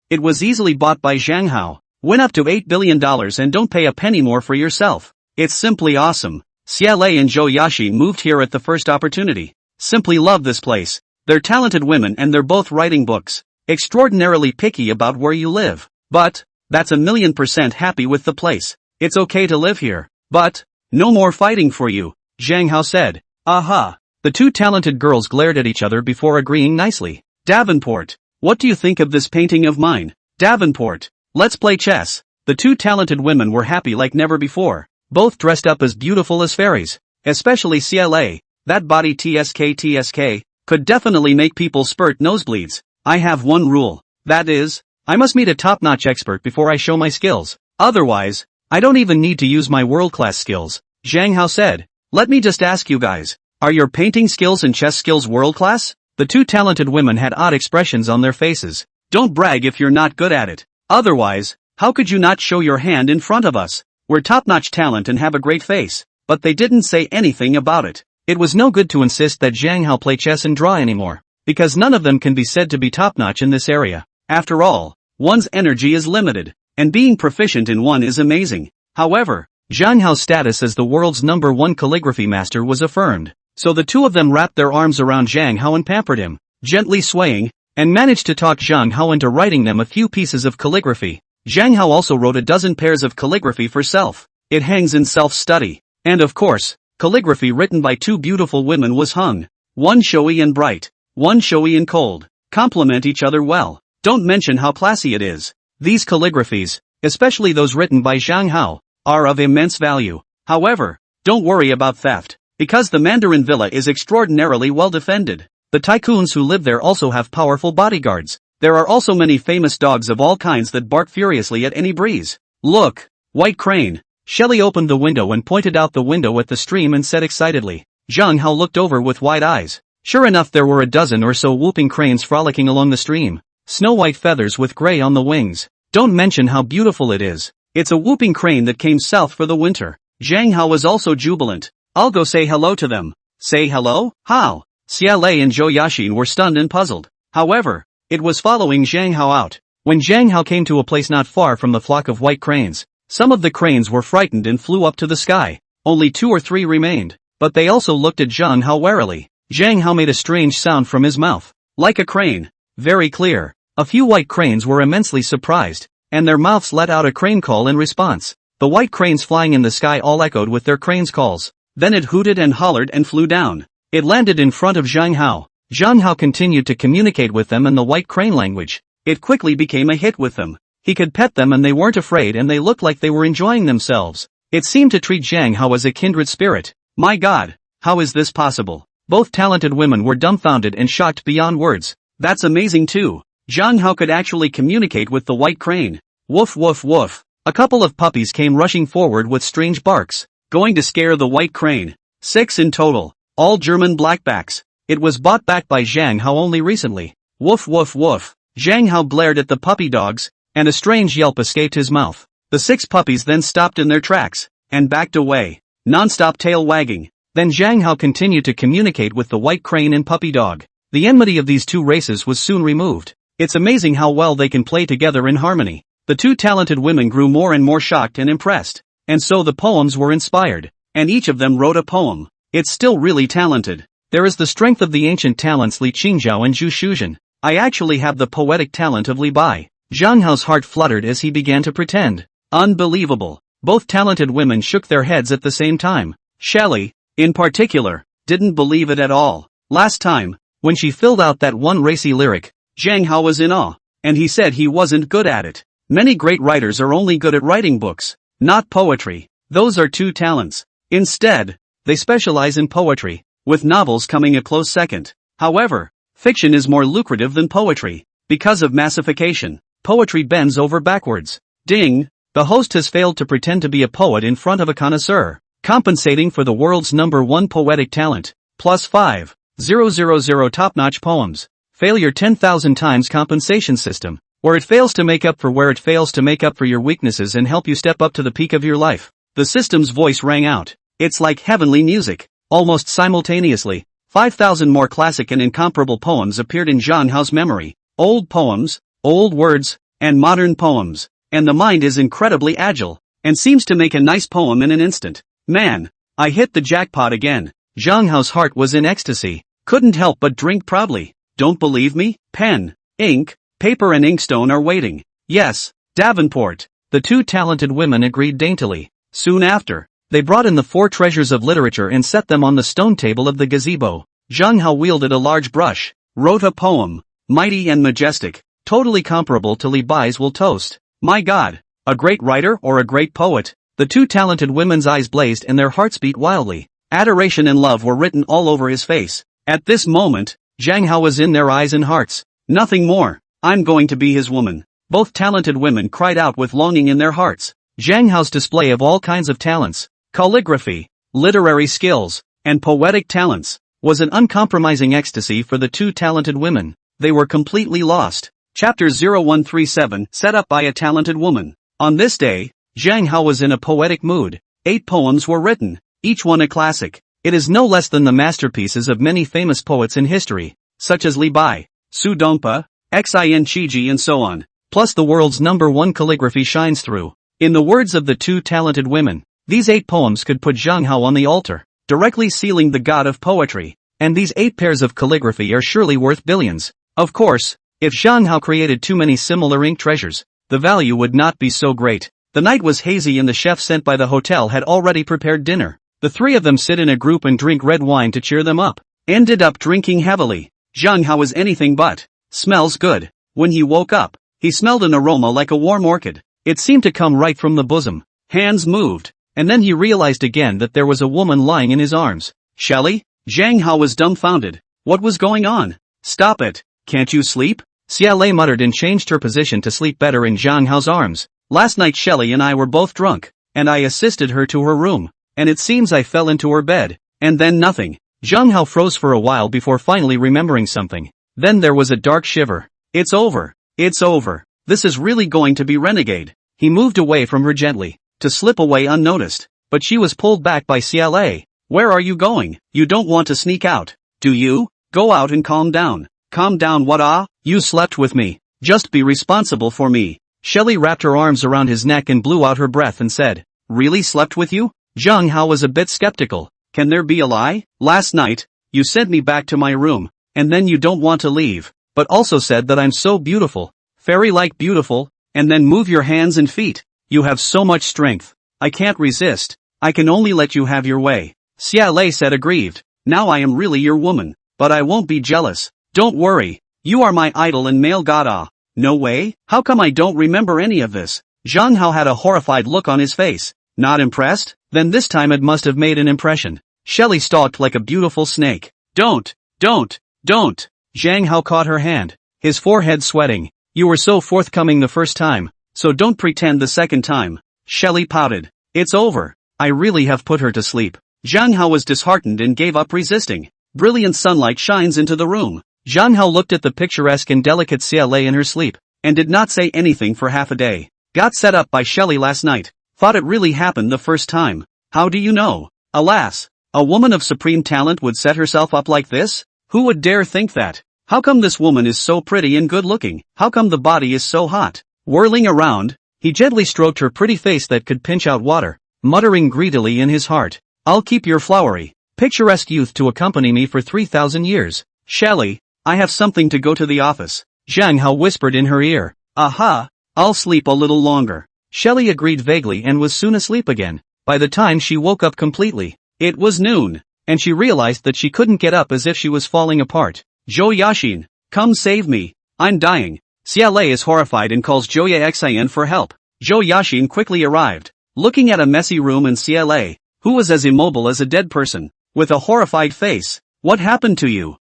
It was easily bought by Zhang Hao. Win up to $8 billion and don't pay a penny more for yourself. It's simply awesome. Xia Lei and Zhou Yashi moved here at the first opportunity. Simply love this place. They're talented women and they're both writing books. Extraordinarily picky about where you live. But, that's 1,000,000% happy with the place. It's okay to live here. But, no more fighting for you, Zhang Hao said. Aha. The two talented girls glared at each other before agreeing nicely. Davenport, what do you think of this painting of mine? Davenport, let's play chess. The two talented women were happy like never before. Both dressed up as beautiful as fairies. Especially CLA. That body TSK could definitely make people spurt nosebleeds. I have one rule. That is, I must meet a top-notch expert before I show my skills. Otherwise, I don't even need to use my world-class skills. Zhang Hao said. Let me just ask you guys. Are your painting skills and chess skills world-class? The two talented women had odd expressions on their faces. Don't brag if you're not good at it. Otherwise, how could you not show your hand in front of us? We're top-notch talent and have a great face. But they didn't say anything about it. It was no good to insist that Zhang Hao play chess and draw anymore. Because none of them can be said to be top-notch in this area. After all, one's energy is limited. And being proficient in one is amazing. However, Zhang Hao's status as the world's #1 calligraphy master was affirmed. So the two of them wrapped their arms around Zhang Hao and pampered him, gently swaying, and managed to talk Zhang Hao into writing them a few pieces of calligraphy. Zhang Hao also wrote a dozen pairs of calligraphy for self. It hangs in self-study. And of course, calligraphy written by two beautiful women was hung. One showy and bright, one showy and cold. Complement each other well. Don't mention how classy it is. These calligraphies, especially those written by Zhang Hao, are of immense value. However, don't worry about theft. Because the Mandarin Villa is extraordinarily well defended. The tycoons who live there also have powerful bodyguards. There are also many famous dogs of all kinds that bark furiously at any breeze. Look, White Crane. Shelley opened the window and pointed out the window at the stream and said excitedly. Zhang Hao looked over with wide eyes. Sure enough, there were a dozen or so whooping cranes frolicking along the stream. Snow-white feathers with gray on the wings. Don't mention how beautiful it is. It's a whooping crane that came south for the winter. Zhang Hao was also jubilant. I'll go say hello to them. Say hello? How? Xia Lei and Zhou Yaxin were stunned and puzzled. However, it was following Zhang Hao out. When Zhang Hao came to a place not far from the flock of white cranes, some of the cranes were frightened and flew up to the sky. Only 2 or 3 remained, but they also looked at Zhang Hao warily. Zhang Hao made a strange sound from his mouth. Like a crane. Very clear. A few white cranes were immensely surprised, and their mouths let out a crane call in response. The white cranes flying in the sky all echoed with their cranes calls. Then it hooted and hollered and flew down. It landed in front of Zhang Hao. Zhang Hao continued to communicate with them in the white crane language. It quickly became a hit with them. He could pet them and they weren't afraid and they looked like they were enjoying themselves. It seemed to treat Zhang Hao as a kindred spirit. My God, how is this possible? Both talented women were dumbfounded and shocked beyond words. That's amazing too. Zhang Hao could actually communicate with the white crane. Woof woof woof. A couple of puppies came rushing forward with strange barks, going to scare the white crane. 6 in total, all German blackbacks. It was bought back by Zhang Hao only recently. Woof woof woof. Zhang Hao blared at the puppy dogs, and a strange yelp escaped his mouth. The 6 puppies then stopped in their tracks, and backed away, non-stop tail wagging. Then Zhang Hao continued to communicate with the white crane and puppy dog. The enmity of these two races was soon removed. It's amazing how well they can play together in harmony. The two talented women grew more and more shocked and impressed. And so the poems were inspired, and each of them wrote a poem. It's still really talented. There is the strength of the ancient talents Li Qingzhao and Zhu Shuzhen. I actually have the poetic talent of Li Bai. Zhang Hao's heart fluttered as he began to pretend. Unbelievable. Both talented women shook their heads at the same time. Shelley, in particular, didn't believe it at all. Last time, when she filled out that one racy lyric, Zhang Hao was in awe, and he said he wasn't good at it. Many great writers are only good at writing books, not poetry. Those are two talents. Instead, they specialize in poetry, with novels coming a close second. However, fiction is more lucrative than poetry. Because of massification, poetry bends over backwards. Ding! The host has failed to pretend to be a poet in front of a connoisseur, compensating for the world's #1 poetic talent. +5. 000 top-notch poems. Failure 10,000 times compensation system. Where it fails to make up for where it fails to make up for your weaknesses and help you step up to the peak of your life. The system's voice rang out. It's like heavenly music. Almost simultaneously, 5,000 more classic and incomparable poems appeared in Zhang Hao's memory. Old poems, old words, and modern poems. And the mind is incredibly agile, and seems to make a nice poem in an instant. Man, I hit the jackpot again. Zhang Hao's heart was in ecstasy. Couldn't help but drink proudly. Don't believe me? Pen, ink, paper and inkstone are waiting. Yes, Davenport. The two talented women agreed daintily. Soon after, they brought in the 4 treasures of literature and set them on the stone table of the gazebo. Zhang Hao wielded a large brush, wrote a poem, mighty and majestic, totally comparable to Li Bai's Will Toast. My God, a great writer or a great poet? The two talented women's eyes blazed and their hearts beat wildly. Adoration and love were written all over his face. At this moment, Zhang Hao was in their eyes and hearts. Nothing more. I'm going to be his woman. Both talented women cried out with longing in their hearts. Zhang Hao's display of all kinds of talents, calligraphy, literary skills, and poetic talents, was an uncompromising ecstasy for the two talented women. They were completely lost. Chapter 0137, set up by a talented woman. On this day, Zhang Hao was in a poetic mood. 8 poems were written, each one a classic. It is no less than the masterpieces of many famous poets in history, such as Li Bai, Su Dongpa, Xin Qiji and so on. Plus the world's #1 calligraphy shines through. In the words of the two talented women, these 8 poems could put Zhang Hao on the altar, directly sealing the god of poetry. And these 8 pairs of calligraphy are surely worth billions. Of course, if Zhang Hao created too many similar ink treasures, the value would not be so great. The night was hazy and the chef sent by the hotel had already prepared dinner. The 3 of them sit in a group and drink red wine to cheer them up. Ended up drinking heavily. Zhang Hao was anything but. Smells good. When he woke up, he smelled an aroma like a warm orchid. It seemed to come right from the bosom. Hands moved, and then he realized again that there was a woman lying in his arms. Shelley? Zhang Hao was dumbfounded. What was going on? Stop it. Can't you sleep? Xiaolei muttered and changed her position to sleep better in Zhang Hao's arms. Last night Shelley and I were both drunk, and I assisted her to her room, and it seems I fell into her bed, and then nothing. Zhang Hao froze for a while before finally remembering something. Then there was a dark shiver. It's over. It's over. This is really going to be renegade. He moved away from her gently, to slip away unnoticed, but she was pulled back by Xiaolei. Where are you going? You don't want to sneak out, do you? Go out and calm down. Calm down what You slept with me. Just be responsible for me. Shelley wrapped her arms around his neck and blew out her breath and said, Really slept with you? Zhang Hao was a bit skeptical. Can there be a lie? Last night, you sent me back to my room, and then you don't want to leave, but also said that I'm so beautiful, fairy-like beautiful, and then move your hands and feet. You have so much strength. I can't resist. I can only let you have your way. Xia Lei said aggrieved. Now I am really your woman. But I won't be jealous. Don't worry. You are my idol and male god. Ah. No way? How come I don't remember any of this? Zhang Hao had a horrified look on his face. Not impressed? Then this time it must have made an impression. Shelley stalked like a beautiful snake. Don't. Zhang Hao caught her hand, his forehead sweating. You were so forthcoming the first time, so don't pretend the second time. Shelley pouted. It's over. I really have put her to sleep. Zhang Hao was disheartened and gave up resisting. Brilliant sunlight shines into the room. Zhang Hao looked at the picturesque and delicate Xia Lei in her sleep, and did not say anything for half a day. Got set up by Shelley last night. Thought it really happened the first time. How do you know? Alas, a woman of supreme talent would set herself up like this? Who would dare think that? How come this woman is so pretty and good-looking? How come the body is so hot? Whirling around, he gently stroked her pretty face that could pinch out water, muttering greedily in his heart. I'll keep your flowery, picturesque youth to accompany me for 3,000 years. Shelley, I have something to go to the office. Zhang Hao whispered in her ear. Aha, I'll sleep a little longer. Shelley agreed vaguely and was soon asleep again. By the time she woke up completely, it was noon, and she realized that she couldn't get up as if she was falling apart. Zhou Yaxin, come save me. I'm dying. Xia Lei is horrified and calls Zhou Yaxin for help. Zhou Yaxin quickly arrived, looking at a messy room and Xia Lei, who was as immobile as a dead person, with a horrified face. What happened to you?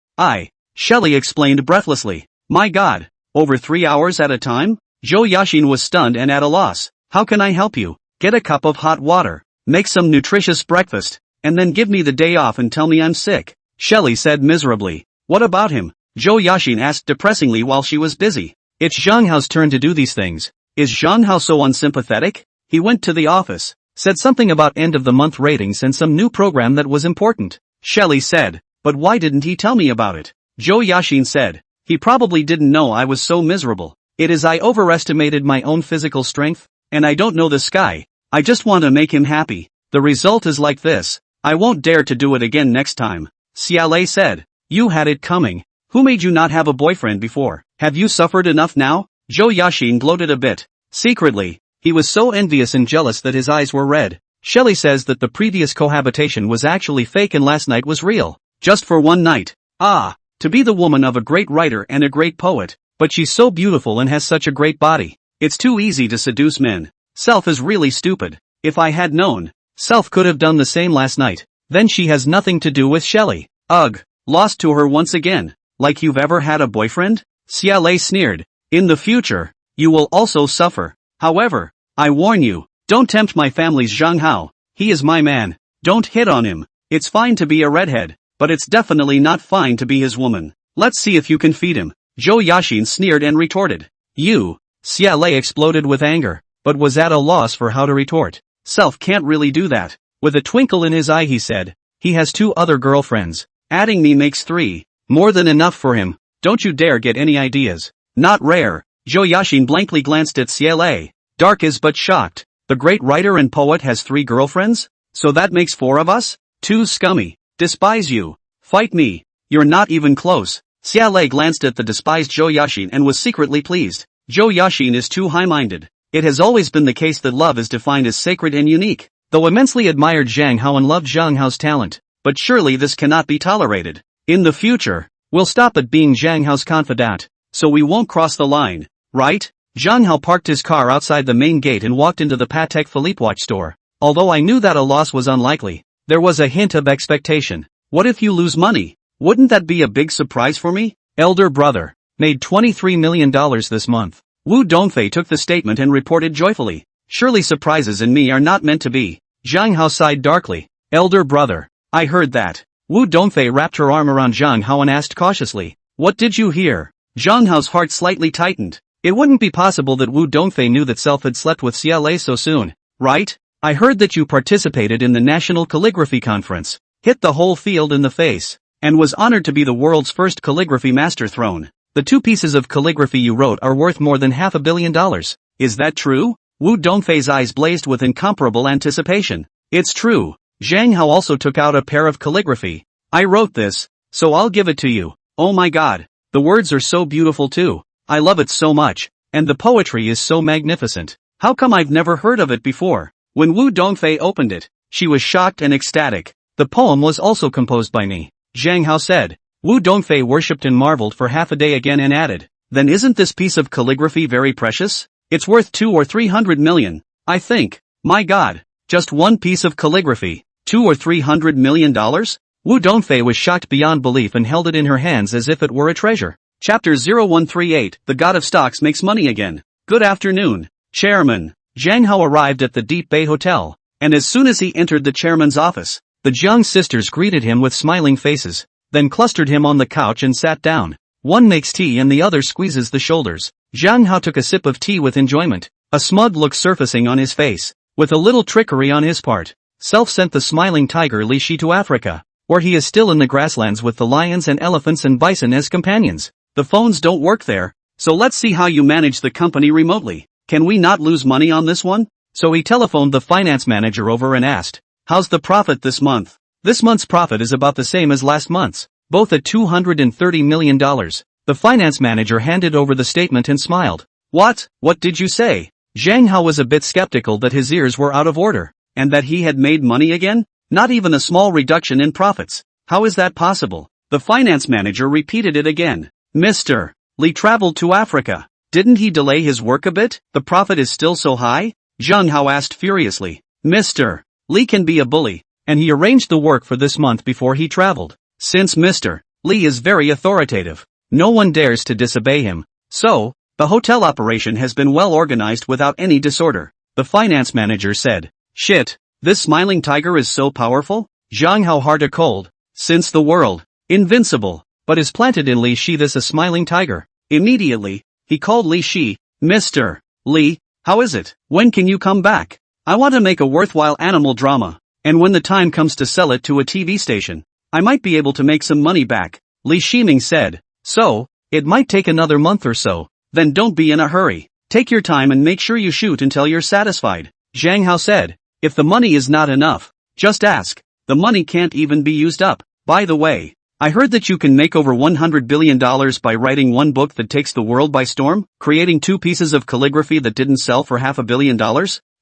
Shelley explained breathlessly. My God, over 3 hours at a time? Zhou Yaxin was stunned and at a loss. How can I help you? Get a cup of hot water, make some nutritious breakfast, and then give me the day off and tell me I'm sick. Shelley said miserably. What about him? Zhou Yaxin asked depressingly while she was busy. It's Zhang Hao's turn to do these things. Is Zhang Hao so unsympathetic? He went to the office, said something about end of the month ratings and some new program that was important. Shelley said, but why didn't he tell me about it? Zhou Yaxin said, he probably didn't know I was so miserable. It is I overestimated my own physical strength, and I don't know the sky. I just want to make him happy. The result is like this. I won't dare to do it again next time. Xia Lei said. You had it coming. Who made you not have a boyfriend before? Have you suffered enough now? Zhou Yaxin gloated a bit. Secretly, he was so envious and jealous that his eyes were red. Shelley says that the previous cohabitation was actually fake and last night was real. Just for one night. To be the woman of a great writer and a great poet. But she's so beautiful and has such a great body. It's too easy to seduce men. Self is really stupid. If I had known, Self could have done the same last night. Then she has nothing to do with Shelley. Ugh. Lost to her once again. Like you've ever had a boyfriend? Xia Lei sneered. In the future, you will also suffer. However, I warn you, don't tempt my family's Zhang Hao. He is my man. Don't hit on him. It's fine to be a redhead, but it's definitely not fine to be his woman. Let's see if you can feed him. Zhou Yaxin sneered and retorted. You? Xia Lei exploded with anger, but was at a loss for how to retort. Self can't really do that. With a twinkle in his eye he said. He has 2 other girlfriends. Adding me makes 3. More than enough for him. Don't you dare get any ideas. Not rare. Zhou Yaxin blankly glanced at Xia Lei. Dark is but shocked. The great writer and poet has 3 girlfriends? So that makes 4 of us? 2 scummy. Despise you. Fight me. You're not even close. Xia Lei glanced at the despised Zhou Yaxin and was secretly pleased. Zhou Yaxin is too high-minded. It has always been the case that love is defined as sacred and unique. Though immensely admired Zhang Hao and loved Zhang Hao's talent. But surely this cannot be tolerated. In the future, we'll stop at being Zhang Hao's confidant, so we won't cross the line, right? Zhang Hao parked his car outside the main gate and walked into the Patek Philippe watch store. Although I knew that a loss was unlikely, there was a hint of expectation. What if you lose money? Wouldn't that be a big surprise for me? Elder brother. Made $23 million this month. Wu Dongfei took the statement and reported joyfully. Surely surprises in me are not meant to be. Zhang Hao sighed darkly. Elder brother. I heard that. Wu Dongfei wrapped her arm around Zhang Hao and asked cautiously. What did you hear? Zhang Hao's heart slightly tightened. It wouldn't be possible that Wu Dongfei knew that Self had slept with Xia Lei so soon, right? I heard that you participated in the National Calligraphy Conference, hit the whole field in the face, and was honored to be the world's first calligraphy master thrown. The 2 pieces of calligraphy you wrote are worth more than $500 million. Is that true? Wu Dongfei's eyes blazed with incomparable anticipation. It's true. Zhang Hao also took out a pair of calligraphy. I wrote this, so I'll give it to you. Oh my God. The words are so beautiful too. I love it so much. And the poetry is so magnificent. How come I've never heard of it before? When Wu Dongfei opened it, she was shocked and ecstatic. The poem was also composed by me, Zhang Hao said. Wu Dongfei worshipped and marveled for half a day again and added, then isn't this piece of calligraphy very precious? It's worth 200 or 300 million, I think. My god, just one piece of calligraphy, $200 or $300 million? Wu Dongfei was shocked beyond belief and held it in her hands as if it were a treasure. Chapter 0138, The God of Stocks Makes Money Again. Good afternoon, Chairman. Zhang Hao arrived at the Deep Bay Hotel, and as soon as he entered the chairman's office, the Jiang sisters greeted him with smiling faces, then clustered him on the couch and sat down. One makes tea and the other squeezes the shoulders. Zhang Hao took a sip of tea with enjoyment, a smug look surfacing on his face, with a little trickery on his part. Self sent the smiling tiger Li Shi to Africa, where he is still in the grasslands with the lions and elephants and bison as companions. The phones don't work there, so let's see how you manage the company remotely. Can we not lose money on this one? So he telephoned the finance manager over and asked, how's the profit this month? This month's profit is about the same as last month's, both at $230 million. The finance manager handed over the statement and smiled. What did you say? Zhang Hao was a bit skeptical that his ears were out of order, and that he had made money again? Not even a small reduction in profits. How is that possible? The finance manager repeated it again. Mr. Li traveled to Africa. Didn't he delay his work a bit? The profit is still so high? Zhang Hao asked furiously. Mr. Li can be a bully, and he arranged the work for this month before he traveled. Since Mr. Li is very authoritative, no one dares to disobey him. So, the hotel operation has been well organized without any disorder. The finance manager said. Shit, this smiling tiger is so powerful? Zhang Hao heart a cold. Since the world, invincible, but is planted in Li Shi this a smiling tiger. Immediately, he called Li Shi. Mr. Li, how is it? When can you come back? I want to make a worthwhile animal drama, and when the time comes to sell it to a TV station, I might be able to make some money back. Li Shiming said. So, it might take another month or so. Then don't be in a hurry. Take your time and make sure you shoot until you're satisfied. Zhang Hao said. If the money is not enough, just ask. The money can't even be used up. By the way, I heard that you can make over $100 billion by writing one book that takes the world by storm, creating 2 pieces of calligraphy that didn't sell for $500 million?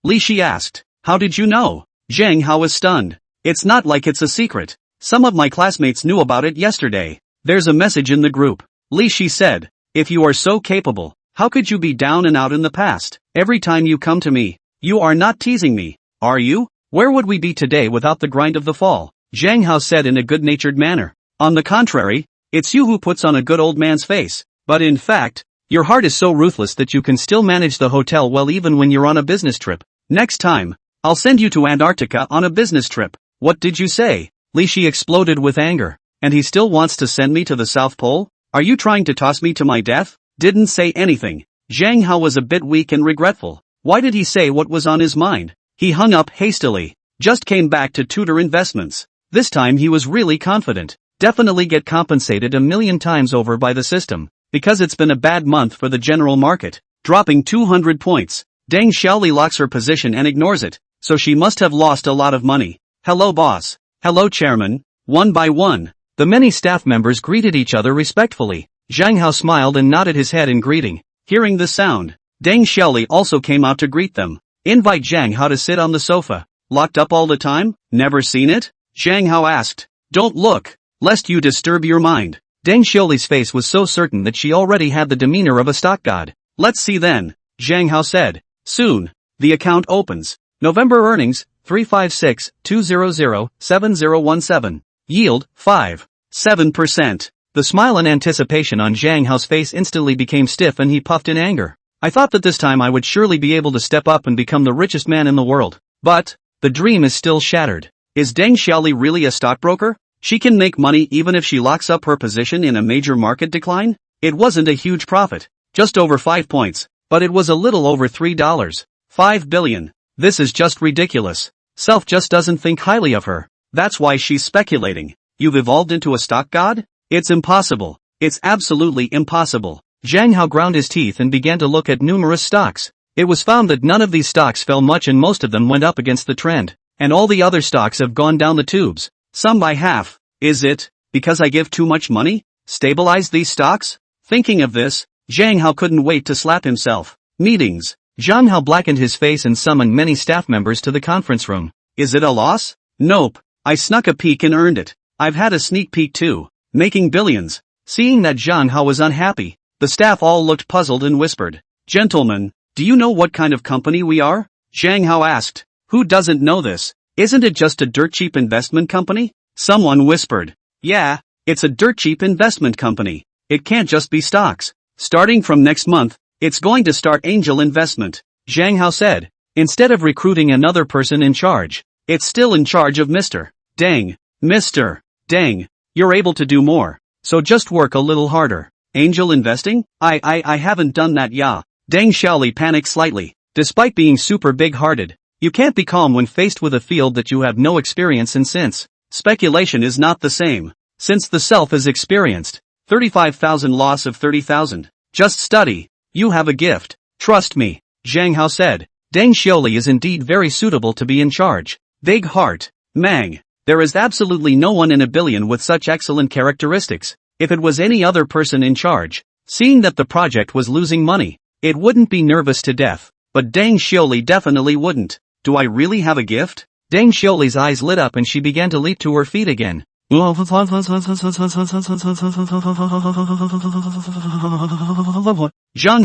Li Shi asked. How did you know? Zhang Hao was stunned. It's not like it's a secret. Some of my classmates knew about it yesterday. There's a message in the group. Li Shi said. If you are so capable, how could you be down and out in the past? Every time you come to me, you are not teasing me, are you? Where would we be today without the grind of the fall? Zhang Hao said in a good-natured manner. On the contrary, it's you who puts on a good old man's face. But in fact, your heart is so ruthless that you can still manage the hotel well even when you're on a business trip. Next time, I'll send you to Antarctica on a business trip. What did you say? Li Shi exploded with anger. And he still wants to send me to the South Pole? Are you trying to toss me to my death? Didn't say anything. Zhang Hao was a bit weak and regretful. Why did he say what was on his mind? He hung up hastily. Just came back to tutor investments. This time he was really confident. Definitely get compensated 1,000,000 times over by the system. Because it's been a bad month for the general market. Dropping 200 points. Deng Xiaoli locks her position and ignores it. So she must have lost a lot of money. Hello boss. Hello chairman. One by one, the many staff members greeted each other respectfully. Zhang Hao smiled and nodded his head in greeting. Hearing the sound, Deng Xiaoli also came out to greet them. Invite Zhang Hao to sit on the sofa. Locked up all the time? Never seen it? Zhang Hao asked. Don't look, lest you disturb your mind. Deng Xiaoli's face was so certain that she already had the demeanor of a stock god. Let's see then, Zhang Hao said. Soon, the account opens. November earnings, 356-200-7017. Yield, 5.7%. The smile and anticipation on Zhang Hao's face instantly became stiff and he puffed in anger. I thought that this time I would surely be able to step up and become the richest man in the world. But, the dream is still shattered. Is Deng Xiaoli really a stockbroker? She can make money even if she locks up her position in a major market decline? It wasn't a huge profit. Just over 5 points. But it was a little over $3. 5 billion. This is just ridiculous. Self just doesn't think highly of her. That's why she's speculating. You've evolved into a stock god? It's impossible. It's absolutely impossible. Zhang Hao ground his teeth and began to look at numerous stocks. It was found that none of these stocks fell much and most of them went up against the trend. And all the other stocks have gone down the tubes. Some by half. Is it because I give too much money? Stabilize these stocks? Thinking of this, Zhang Hao couldn't wait to slap himself. Meetings. Zhang Hao blackened his face and summoned many staff members to the conference room. Is it a loss? Nope. I snuck a peek and earned it. I've had a sneak peek too. Making billions. Seeing that Zhang Hao was unhappy, the staff all looked puzzled and whispered. Gentlemen, do you know what kind of company we are? Zhang Hao asked. Who doesn't know this? Isn't it just a dirt cheap investment company? Someone whispered. Yeah, it's a dirt cheap investment company. It can't just be stocks. Starting from next month, it's going to start angel investment, Zhang Hao said. Instead of recruiting another person in charge, it's still in charge of Mr. Deng. Mr. Deng, you're able to do more. So just work a little harder. Angel investing? I haven't done that ya. Deng Xiaoli panicked slightly. Despite being super big-hearted, you can't be calm when faced with a field that you have no experience in since speculation is not the same. Since the self is experienced. 35,000 loss of 30,000. Just study. You have a gift. Trust me, Zhang Hao said. Deng Xiaoli is indeed very suitable to be in charge. Big heart. Mang. There is absolutely no one in a billion with such excellent characteristics. If it was any other person in charge, seeing that the project was losing money, it wouldn't be nervous to death. But Deng Xiaoli definitely wouldn't. Do I really have a gift? Deng Xiaoli's eyes lit up and she began to leap to her feet again. Zhang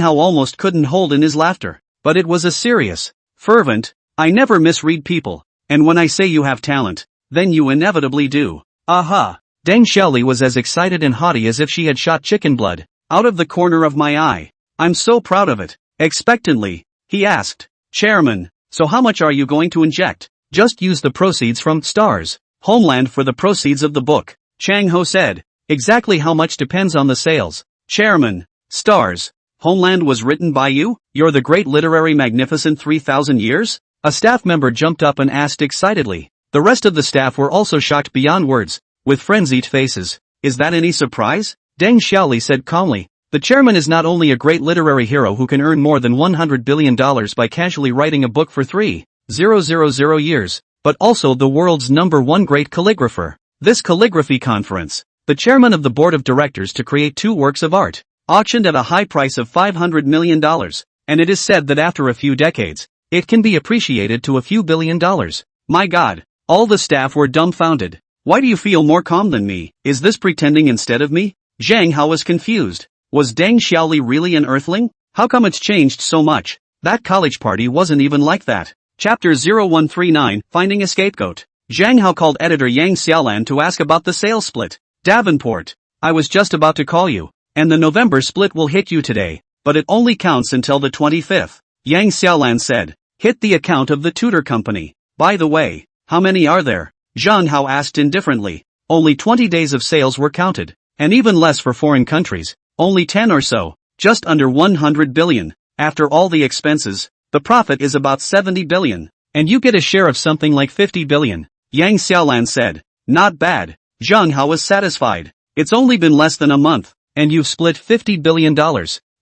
Hao almost couldn't hold in his laughter. But it was a serious, fervent, I never misread people, and when I say you have talent, then you inevitably do. Aha! Deng Xiaoli was as excited and haughty as if she had shot chicken blood out of the corner of my eye. I'm so proud of it. Expectantly, he asked. Chairman, so how much are you going to inject? Just use the proceeds from Stars Homeland for the proceeds of the book, Chang Ho said. Exactly how much depends on the sales. Chairman, Stars Homeland was written by you? You're the great literary magnificent 3,000 years? A staff member jumped up and asked excitedly. The rest of the staff were also shocked beyond words, with frenzied faces. Is that any surprise? Deng Xiaoli said calmly. The chairman is not only a great literary hero who can earn more than $100 billion by casually writing a book for 3,000 years, but also the world's #1 great calligrapher. This calligraphy conference, the chairman of the board of directors to create 2 works of art, auctioned at a high price of $500 million, and it is said that after a few decades, it can be appreciated to a few $billion. My God, all the staff were dumbfounded. Why do you feel more calm than me? Is this pretending instead of me? Zhang Hao was confused. Was Deng Xiaoli really an earthling? How come it's changed so much? That college party wasn't even like that. Chapter 0139, Finding a Scapegoat. Zhang Hao called editor Yang Xiaolan to ask about the sales split. Davenport, I was just about to call you. And the November split will hit you today, but it only counts until the 25th. Yang Xiaolan said. Hit the account of the tutor company. By the way, how many are there? Zhang Hao asked indifferently. Only 20 days of sales were counted, and even less for foreign countries. Only 10 or so, just under 100 billion. After all the expenses, the profit is about 70 billion, and you get a share of something like 50 billion. Yang Xiaolan said. Not bad. Zhang Hao was satisfied. It's only been less than a month, and you've split $50 billion.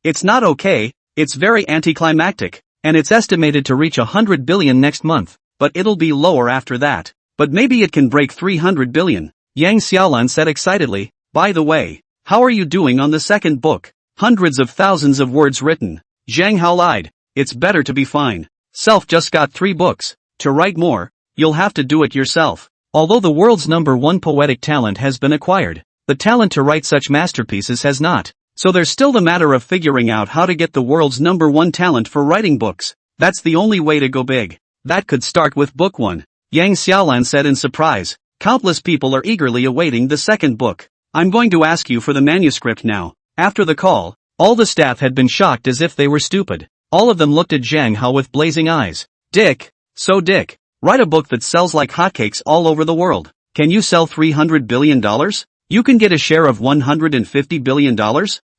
It's not okay, it's very anticlimactic, and it's estimated to reach 100 billion next month, but it'll be lower after that. But maybe it can break 300 billion. Yang Xiaolan said excitedly. By the way, how are you doing on the second book? Hundreds of thousands of words written. Zhang Hao lied. It's better to be fine. Self just got 3 books. To write more, you'll have to do it yourself. Although the world's #1 poetic talent has been acquired, the talent to write such masterpieces has not. So there's still the matter of figuring out how to get the world's #1 talent for writing books. That's the only way to go big. That could start with book 1. Yang Xiaolan said in surprise. Countless people are eagerly awaiting the second book. I'm going to ask you for the manuscript now. After the call, all the staff had been shocked as if they were stupid. All of them looked at Zhang Hao with blazing eyes. Dick, write a book that sells like hotcakes all over the world. Can you sell $300 billion? You can get a share of $150 billion?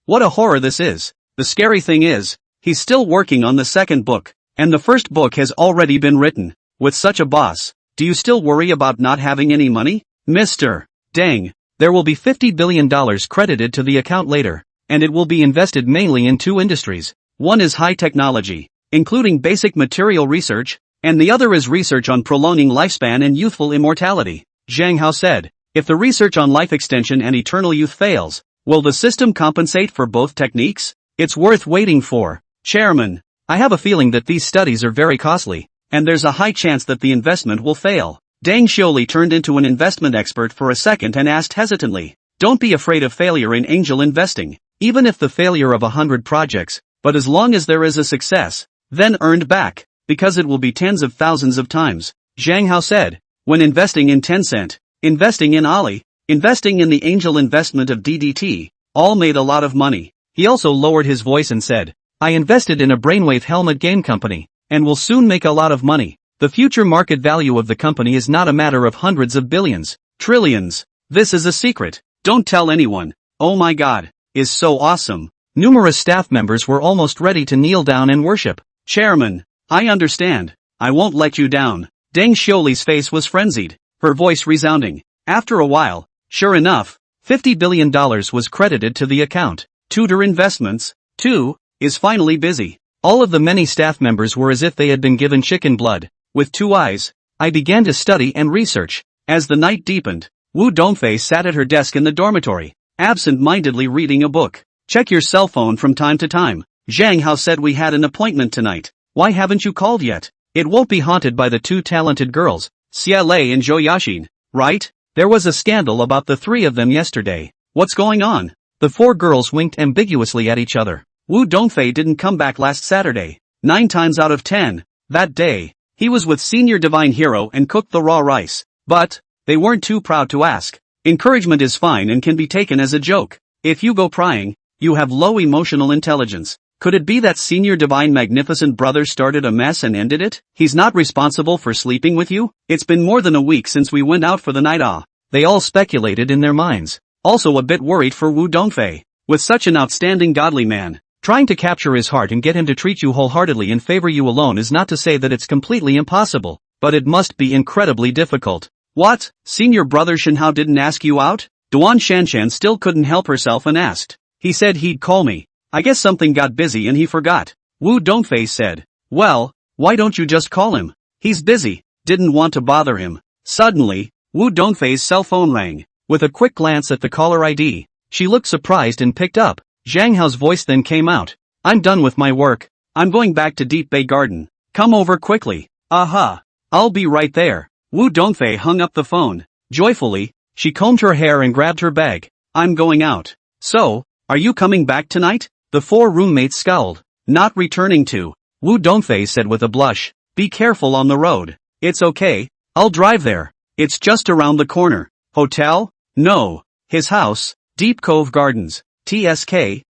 What a horror this is. The scary thing is, he's still working on the second book, and the first book has already been written. With such a boss, do you still worry about not having any money? Mr. Deng, there will be $50 billion credited to the account later, and it will be invested mainly in 2 industries. One is high technology, including basic material research, and the other is research on prolonging lifespan and youthful immortality. Zhang Hao said. If the research on life extension and eternal youth fails, will the system compensate for both techniques? It's worth waiting for. Chairman, I have a feeling that these studies are very costly, and there's a high chance that the investment will fail. Deng Xiaoli turned into an investment expert for a second and asked hesitantly, don't be afraid of failure in angel investing, even if the failure of 100 projects, but as long as there is a success, then earned back, because it will be tens of thousands of times. Zhang Hao said, when investing in Tencent, investing in Ali, investing in the angel investment of DDT, all made a lot of money. He also lowered his voice and said, I invested in a brainwave helmet game company, and will soon make a lot of money. The future market value of the company is not a matter of hundreds of billions, trillions. This is a secret. Don't tell anyone. Oh my god, is so awesome. Numerous staff members were almost ready to kneel down and worship. Chairman, I understand. I won't let you down. Deng Xiaoli's face was frenzied, her voice resounding. After a while, sure enough, $50 billion was credited to the account. Tudor Investments, too, is finally busy. All of the many staff members were as if they had been given chicken blood. With 2 eyes, I began to study and research. As the night deepened, Wu Dongfei sat at her desk in the dormitory, absent-mindedly reading a book. Check your cell phone from time to time. Zhang Hao said we had an appointment tonight. Why haven't you called yet? It won't be haunted by the 2 talented girls, Xia Lei and Zhou Yaxin, right? There was a scandal about the 3 of them yesterday. What's going on? The 4 girls winked ambiguously at each other. Wu Dongfei didn't come back last Saturday. 9 times out of 10, that day, he was with Senior Divine Hero and cooked the raw rice. But they weren't too proud to ask. Encouragement is fine and can be taken as a joke. If you go prying, you have low emotional intelligence. Could it be that Senior Divine Magnificent Brother started a mess and ended it? He's not responsible for sleeping with you? It's been more than a week since we went out for the night. They all speculated in their minds. Also a bit worried for Wu Dongfei. With such an outstanding godly man, trying to capture his heart and get him to treat you wholeheartedly and favor you alone is not to say that it's completely impossible, but it must be incredibly difficult. What? Senior Brother Shenhao didn't ask you out? Duan Shanshan still couldn't help herself and asked. He said he'd call me. I guess something got busy and he forgot. Wu Dongfei said. Well, why don't you just call him? He's busy. Didn't want to bother him. Suddenly, Wu Dongfei's cell phone rang. With a quick glance at the caller ID, she looked surprised and picked up. Zhang Hao's voice then came out. I'm done with my work. I'm going back to Deep Bay Garden. Come over quickly. Aha. I'll be right there. Wu Dongfei hung up the phone. Joyfully, she combed her hair and grabbed her bag. I'm going out. So, are you coming back tonight? The 4 roommates scowled. Not returning to. Wu Dongfei said with a blush. Be careful on the road. It's okay. I'll drive there. It's just around the corner. Hotel? No. His house. Deep Cove Gardens. TSK,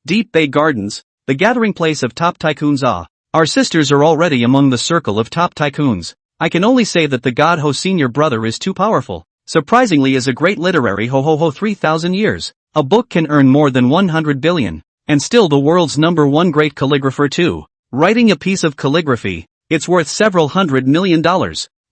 Deep Bay Gardens, the gathering place of top tycoons. Our sisters are already among the circle of top tycoons. I can only say that the God Ho Senior Brother is too powerful. Surprisingly is a great literary ho 3,000 years. A book can earn more than 100 billion. And still the world's #1 great calligrapher too. Writing a piece of calligraphy, it's worth several $100 million.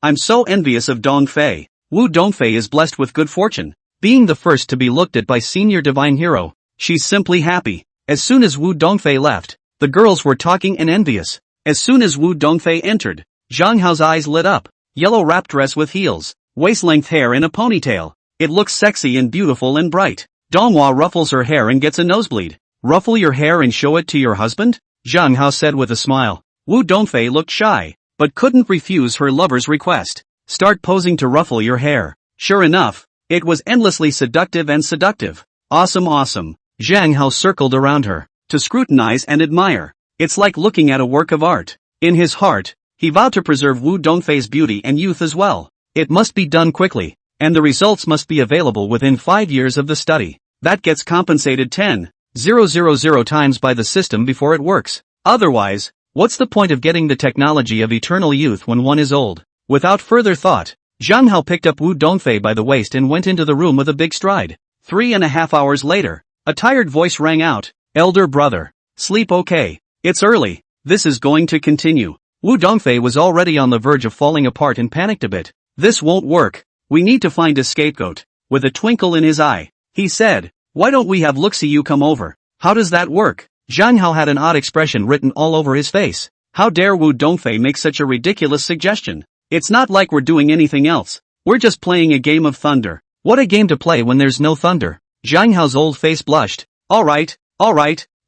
I'm so envious of Dongfei. Wu Dongfei is blessed with good fortune. Being the first to be looked at by Senior Divine Hero, she's simply happy. As soon as Wu Dongfei left, the girls were talking and envious. As soon as Wu Dongfei entered, Zhang Hao's eyes lit up. Yellow wrap dress with heels, waist-length hair in a ponytail. It looks sexy and beautiful and bright. Donghua ruffles her hair and gets a nosebleed. Ruffle your hair and show it to your husband? Zhang Hao said with a smile. Wu Dongfei looked shy, but couldn't refuse her lover's request. Start posing to ruffle your hair. Sure enough, it was endlessly seductive and seductive. Awesome. Zhang Hao circled around her, to scrutinize and admire. It's like looking at a work of art. In his heart, he vowed to preserve Wu Dongfei's beauty and youth as well. It must be done quickly, and the results must be available within 5 years of the study. That gets compensated 10,000 times by the system before it works. Otherwise, what's the point of getting the technology of eternal youth when one is old? Without further thought, Zhang Hao picked up Wu Dongfei by the waist and went into the room with a big stride. 3.5 hours later, a tired voice rang out. Elder brother, sleep okay? It's early. This is going to continue. Wu Dongfei was already on the verge of falling apart and panicked a bit. This won't work. We need to find a scapegoat. With a twinkle in his eye, he said, why don't we have Luxi you come over? How does that work? Zhang Hao had an odd expression written all over his face. How dare Wu Dongfei make such a ridiculous suggestion? It's not like we're doing anything else. We're just playing a game of thunder. What a game to play when there's no thunder. Zhang Hao's old face blushed. Alright,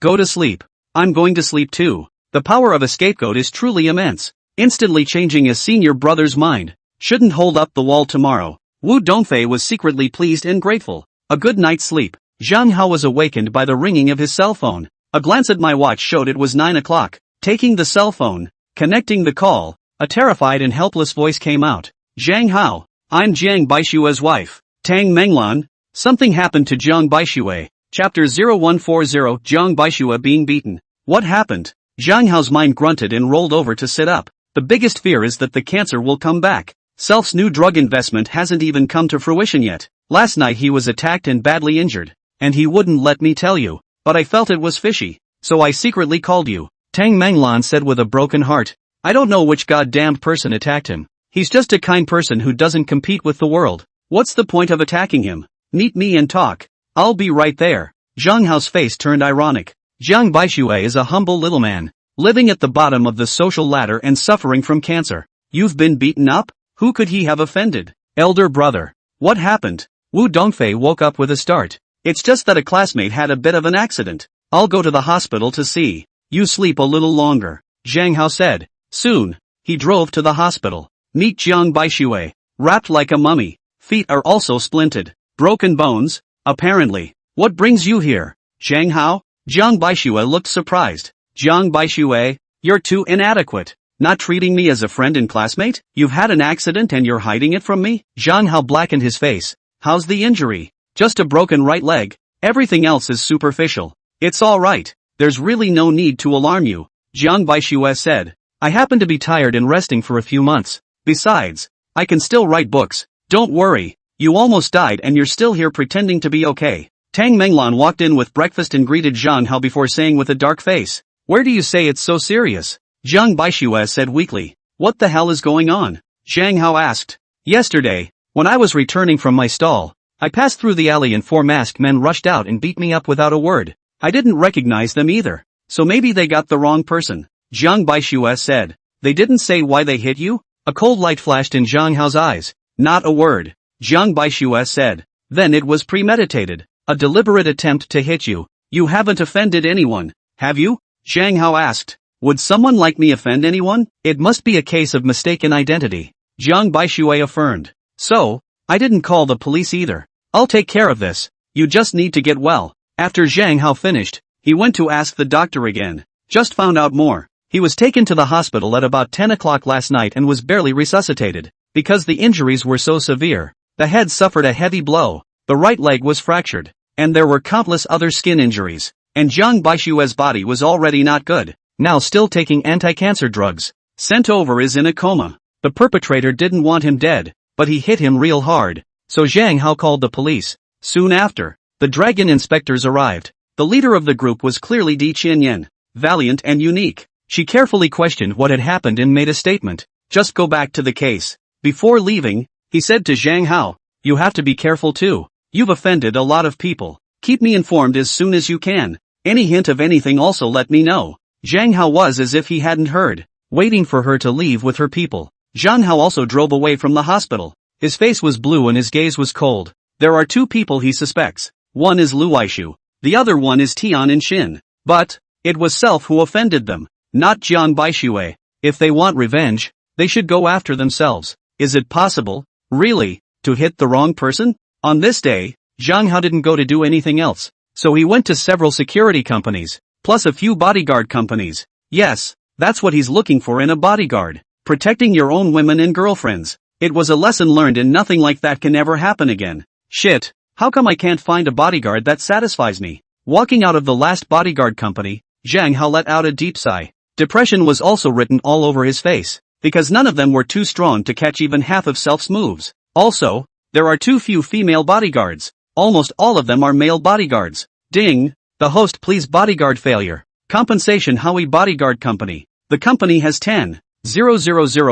go to sleep. I'm going to sleep too. The power of a scapegoat is truly immense, instantly changing his senior brother's mind. Shouldn't hold up the wall tomorrow. Wu Dongfei was secretly pleased and grateful. A good night's sleep. Zhang Hao was awakened by the ringing of his cell phone. A glance at my watch showed it was 9 o'clock. Taking the cell phone, connecting the call, a terrified and helpless voice came out. Zhang Hao, I'm Jiang Baishue's wife. Tang Menglan. Something happened to Jiang Baishue. Chapter 0140 Jiang Baishue being beaten. What happened? Zhang Hao's mind grunted and rolled over to sit up. The biggest fear is that the cancer will come back. Self's new drug investment hasn't even come to fruition yet. Last night he was attacked and badly injured. And he wouldn't let me tell you. But I felt it was fishy. So I secretly called you. Tang Menglan said with a broken heart. I don't know which goddamned person attacked him. He's just a kind person who doesn't compete with the world. What's the point of attacking him? Meet me and talk. I'll be right there. Zhang Hao's face turned ironic. Jiang Baishue is a humble little man, living at the bottom of the social ladder and suffering from cancer. You've been beaten up? Who could he have offended? Elder brother. What happened? Wu Dongfei woke up with a start. It's just that a classmate had a bit of an accident. I'll go to the hospital to see. You sleep a little longer, Zhang Hao said. Soon, he drove to the hospital. Meet Jiang Baishue. Wrapped like a mummy. Feet are also splinted. Broken bones, apparently. What brings you here? Zhang Hao? Jiang Baishue looked surprised. Jiang Baishue, you're too inadequate. Not treating me as a friend and classmate? You've had an accident and you're hiding it from me? Zhang Hao blackened his face. How's the injury? Just a broken right leg. Everything else is superficial. It's alright. There's really no need to alarm you, Jiang Baishue said. I happen to be tired and resting for a few months. Besides, I can still write books. Don't worry. You almost died and you're still here pretending to be okay. Tang Menglan walked in with breakfast and greeted Zhang Hao before saying with a dark face. Where do you say it's so serious? Jiang Baishue said weakly. What the hell is going on? Zhang Hao asked. Yesterday, when I was returning from my stall, I passed through the alley and 4 masked men rushed out and beat me up without a word. I didn't recognize them either. So maybe they got the wrong person. Jiang Baishue said. They didn't say why they hit you? A cold light flashed in Zhang Hao's eyes. Not a word. Jiang Baishue said. Then it was premeditated. A deliberate attempt to hit you. You haven't offended anyone, have you? Zhang Hao asked. Would someone like me offend anyone? It must be a case of mistaken identity. Jiang Baishue affirmed. So, I didn't call the police either. I'll take care of this. You just need to get well. After Zhang Hao finished, he went to ask the doctor again. Just found out more. He was taken to the hospital at about 10 o'clock last night and was barely resuscitated. Because the injuries were so severe. The head suffered a heavy blow. The right leg was fractured. And there were countless other skin injuries. And Jiang Baishue's body was already not good. Now still taking anti-cancer drugs. Sent over is in a coma. The perpetrator didn't want him dead, but he hit him real hard. So Zhang Hao called the police. Soon after, the dragon inspectors arrived. The leader of the group was clearly Di Qianyan. Valiant and unique. She carefully questioned what had happened and made a statement. Just go back to the case. Before leaving, he said to Zhang Hao, you have to be careful too. You've offended a lot of people. Keep me informed as soon as you can. Any hint of anything also let me know. Zhang Hao was as if he hadn't heard, waiting for her to leave with her people. Zhang Hao also drove away from the hospital. His face was blue and his gaze was cold. There are 2 people he suspects. One is Lu Waishu. The other one is Tian and Xin. But, it was Self who offended them, not Jiang Baishue. If they want revenge, they should go after themselves. Is it possible, really, to hit the wrong person? On this day, Zhang Hao didn't go to do anything else. So he went to several security companies, plus a few bodyguard companies. Yes, that's what he's looking for in a bodyguard. Protecting your own women and girlfriends. It was a lesson learned and nothing like that can ever happen again. Shit, how come I can't find a bodyguard that satisfies me? Walking out of the last bodyguard company, Zhang Hao let out a deep sigh. Depression was also written all over his face, because none of them were too strong to catch even half of Self's moves. Also, there are too few female bodyguards. Almost all of them are male bodyguards. Ding! The host please bodyguard failure. Compensation Howie Bodyguard Company. The company has 10,000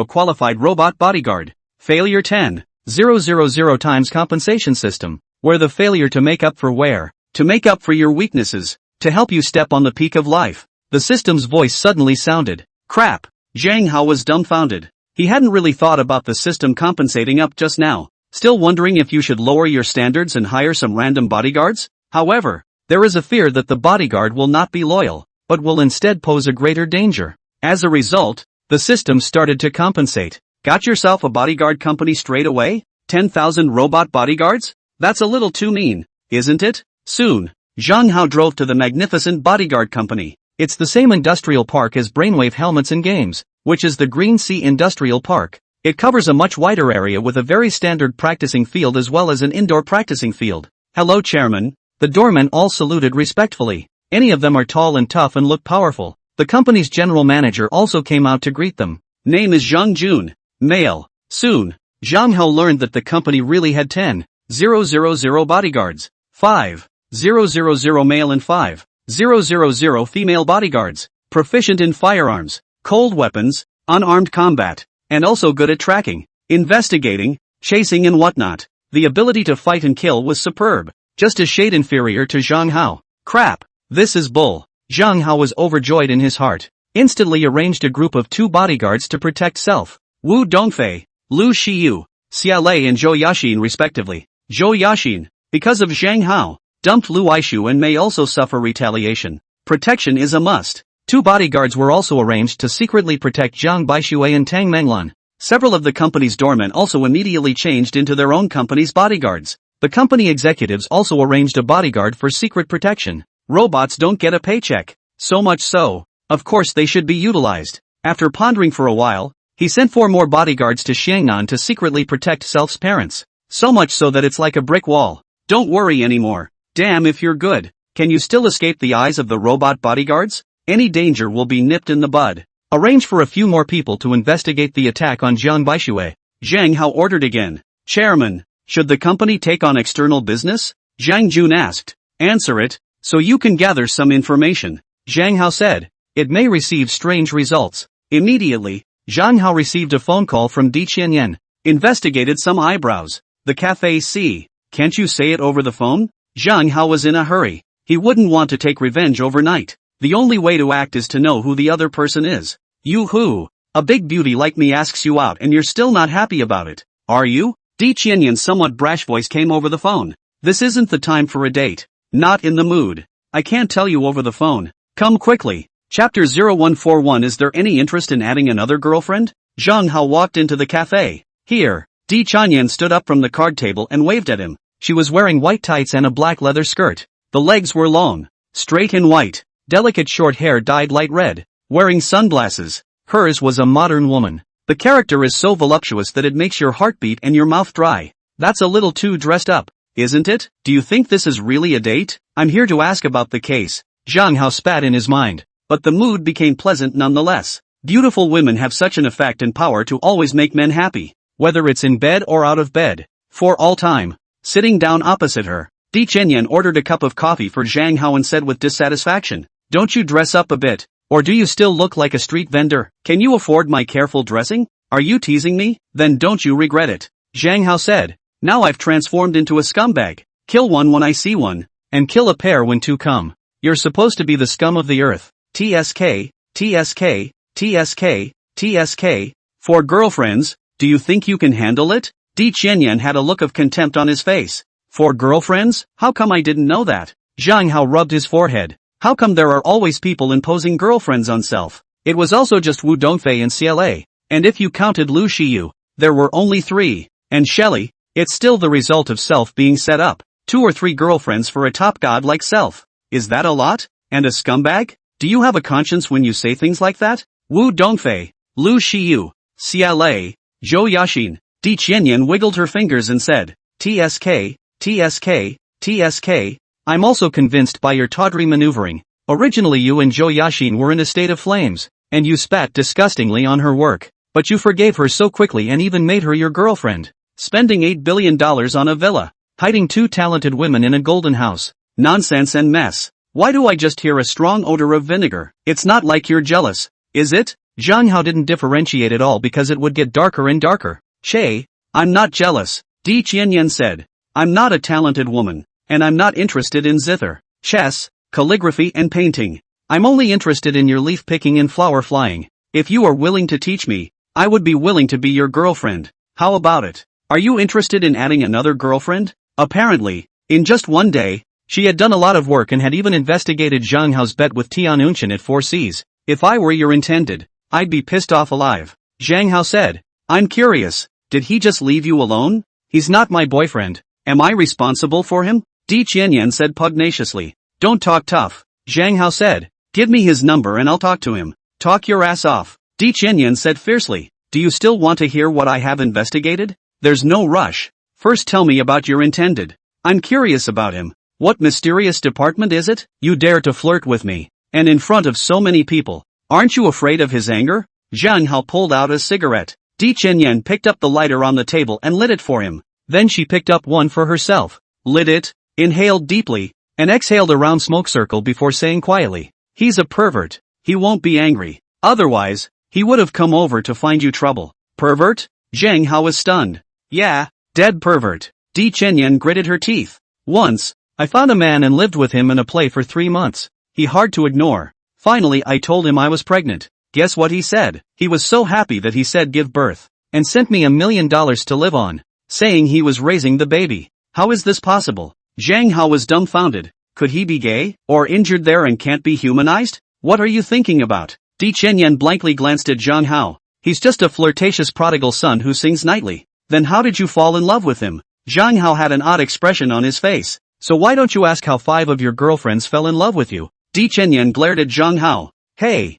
qualified robot bodyguard. Failure 10,000 times compensation system. Where the failure to make up for where? To make up for your weaknesses. To help you step on the peak of life. The system's voice suddenly sounded. Crap! Zhang Hao was dumbfounded. He hadn't really thought about the system compensating up just now. Still wondering if you should lower your standards and hire some random bodyguards? However, there is a fear that the bodyguard will not be loyal. but will instead pose a greater danger. As a result, the system started to compensate. Got yourself a bodyguard company straight away? 10,000 robot bodyguards? That's a little too mean, isn't it? Soon, Zhang Hao drove to the magnificent bodyguard company. It's the same industrial park as Brainwave Helmets and Games, which is the Green Sea Industrial Park. It covers a much wider area with a very standard practicing field as well as an indoor practicing field. Hello, Chairman. The doormen all saluted respectfully. Any of them are tall and tough and look powerful. The company's general manager also came out to greet them. Name is Zhang Jun. Male. Soon, Zhang Hao learned that the company really had 10,000 bodyguards. 5,000 male and 5,000 female bodyguards. Proficient in firearms, cold weapons, unarmed combat, and also good at tracking, investigating, chasing and whatnot. The ability to fight and kill was superb, just a shade inferior to Zhang Hao. Crap, this is bull. Zhang Hao was overjoyed in his heart. Instantly arranged a group of 2 bodyguards to protect self. Wu Dongfei, Lu Shiyu, Xia Lei and Zhou Yaxin respectively. Zhou Yaxin, because of Zhang Hao, dumped Lu Aishu and may also suffer retaliation. Protection is a must. 2 bodyguards were also arranged to secretly protect Zhang Baishui and Tang Menglan. Several of the company's doormen also immediately changed into their own company's bodyguards. The company executives also arranged a bodyguard for secret protection. Robots don't get a paycheck. So much so, of course they should be utilized. After pondering for a while, he sent 4 more bodyguards to Xiangnan to secretly protect Self's parents. So much so that it's like a brick wall. Don't worry anymore. Damn, if you're good, can you still escape the eyes of the robot bodyguards? Any danger will be nipped in the bud. Arrange for a few more people to investigate the attack on Zhang Baishui. Zhang Hao ordered again. Chairman, should the company take on external business? Zhang Jun asked. Answer it, so you can gather some information. Zhang Hao said. It may receive strange results. Immediately, Zhang Hao received a phone call from Di Qianyan. Investigated some eyebrows. The cafe C. Can't you say it over the phone? Zhang Hao was in a hurry. He wouldn't want to take revenge overnight. The only way to act is to know who the other person is. You who? A big beauty like me asks you out and you're still not happy about it. Are you? Di Qianyan's somewhat brash voice came over the phone. This isn't the time for a date. Not in the mood. I can't tell you over the phone. Come quickly. Chapter 0141. Is there any interest in adding another girlfriend? Zhang Hao walked into the cafe. Here. Di Qianyan stood up from the card table and waved at him. She was wearing white tights and a black leather skirt. The legs were long, straight and white. Delicate short hair dyed light red. Wearing sunglasses. Hers was a modern woman. The character is so voluptuous that it makes your heart beat and your mouth dry. That's a little too dressed up, isn't it? Do you think this is really a date? I'm here to ask about the case. Zhang Hao spat in his mind. But the mood became pleasant nonetheless. Beautiful women have such an effect and power to always make men happy. Whether it's in bed or out of bed. For all time. Sitting down opposite her, Di Qianyan ordered a cup of coffee for Zhang Hao and said with dissatisfaction. Don't you dress up a bit? Or do you still look like a street vendor? Can you afford my careful dressing? Are you teasing me? Then don't you regret it. Zhang Hao said. Now I've transformed into a scumbag. Kill one when I see one. And kill a pair when 2 come. You're supposed to be the scum of the earth. TSK, TSK, TSK, TSK. For girlfriends, do you think you can handle it? Di Qianyan had a look of contempt on his face. For girlfriends? How come I didn't know that? Zhang Hao rubbed his forehead. How come there are always people imposing girlfriends on self? It was also just Wu Dongfei and CLA. And if you counted Lu Shiyu, there were only 3. And Shelley, it's still the result of self being set up. 2 or 3 girlfriends for a top god like self. Is that a lot? And a scumbag? Do you have a conscience when you say things like that? Wu Dongfei, Lu Shiyu, CLA, Zhou Yaxin. Di Qianyan wiggled her fingers and said, TSK, TSK, TSK. I'm also convinced by your tawdry maneuvering. Originally you and Zhou Yaxin were in a state of flames, and you spat disgustingly on her work. But you forgave her so quickly and even made her your girlfriend. Spending $8 billion on a villa. Hiding 2 talented women in a golden house. Nonsense and mess. Why do I just hear a strong odor of vinegar? It's not like you're jealous, is it? Zhang Hao didn't differentiate at all because it would get darker and darker. Che, I'm not jealous, Di Qianyan said. I'm not a talented woman. And I'm not interested in zither, chess, calligraphy and painting. I'm only interested in your leaf picking and flower flying. If you are willing to teach me, I would be willing to be your girlfriend. How about it? Are you interested in adding another girlfriend? Apparently, in just one day, She had done a lot of work and had even investigated Zhang Hao's bet with Tian Unshin at 4 Cs. If I were your intended, I'd be pissed off alive. Zhang Hao said. I'm curious, did he just leave you alone? He's not my boyfriend. Am I responsible for him? Di Qianyan said pugnaciously. Don't talk tough. Zhang Hao said. Give me his number and I'll talk to him. Talk your ass off. Di Qianyan said fiercely. Do you still want to hear what I have investigated? There's no rush. First tell me about your intended. I'm curious about him. What mysterious department is it? You dare to flirt with me. And in front of so many people. Aren't you afraid of his anger? Zhang Hao pulled out a cigarette. Di Qianyan picked up the lighter on the table and lit it for him. Then she picked up one for herself. Lit it, inhaled deeply, and exhaled a round smoke circle before saying quietly. He's a pervert. He won't be angry. Otherwise, he would have come over to find you trouble. Pervert? Zhang Hao was stunned. Yeah, dead pervert. Di Qianyan gritted her teeth. Once, I found a man and lived with him in a play for 3 months. He hard to ignore. Finally I told him I was pregnant. Guess what he said? He was so happy that he said give birth. And sent me $1 million to live on. Saying he was raising the baby. How is this possible? Zhang Hao was dumbfounded. Could he be gay? Or injured there and can't be humanized? What are you thinking about? Di Qianyan blankly glanced at Zhang Hao. He's just a flirtatious prodigal son who sings nightly. Then how did you fall in love with him? Zhang Hao had an odd expression on his face. So why don't you ask how 5 of your girlfriends fell in love with you? Di Qianyan glared at Zhang Hao. Hey,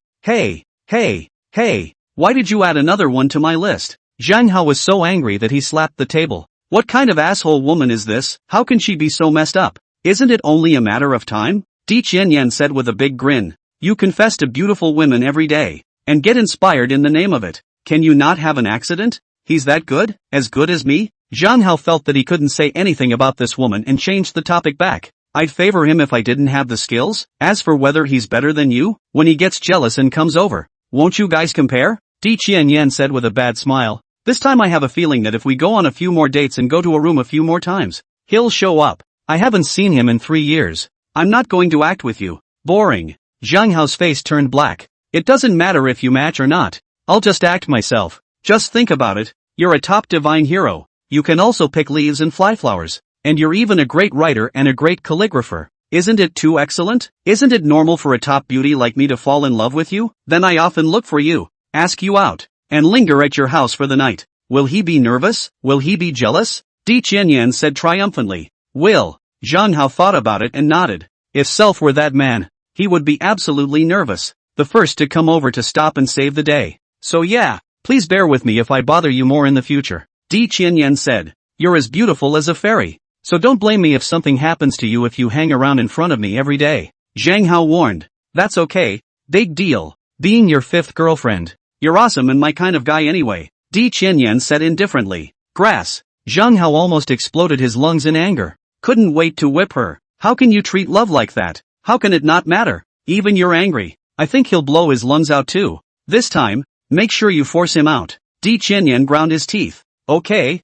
why did you add another one to my list? Zhang Hao was so angry that he slapped the table. What kind of asshole woman is this? How can she be so messed up? Isn't it only a matter of time? Di Qianyan said with a big grin. You confess to beautiful women every day. And get inspired in the name of it. Can you not have an accident? He's that good? As good as me? Zhang Hao felt that he couldn't say anything about this woman and changed the topic back. I'd favor him if I didn't have the skills. As for whether he's better than you, when he gets jealous and comes over, won't you guys compare? Di Qianyan said with a bad smile. This time I have a feeling that if we go on a few more dates and go to a room a few more times, he'll show up. I haven't seen him in 3 years. I'm not going to act with you. Boring. Zhang Hao's face turned black. It doesn't matter if you match or not. I'll just act myself. Just think about it. You're a top divine hero. You can also pick leaves and fly flowers. And you're even a great writer and a great calligrapher. Isn't it too excellent? Isn't it normal for a top beauty like me to fall in love with you? Then I often look for you, ask you out, and linger at your house for the night. Will he be nervous? Will he be jealous? Di Qianyan said triumphantly. Will. Zhang Hao thought about it and nodded. If Self were that man, he would be absolutely nervous. The first to come over to stop and save the day. So yeah, please bear with me if I bother you more in the future. Di Qianyan said. You're as beautiful as a fairy. So don't blame me if something happens to you if you hang around in front of me every day. Zhang Hao warned. That's okay. Big deal. Being your 5th girlfriend. You're awesome and my kind of guy anyway. Di Qianyan said indifferently. Grass. Zhang Hao almost exploded his lungs in anger. Couldn't wait to whip her. How can you treat love like that? How can it not matter? Even you're angry. I think he'll blow his lungs out too. This time, make sure you force him out. Di Qianyan ground his teeth. Okay.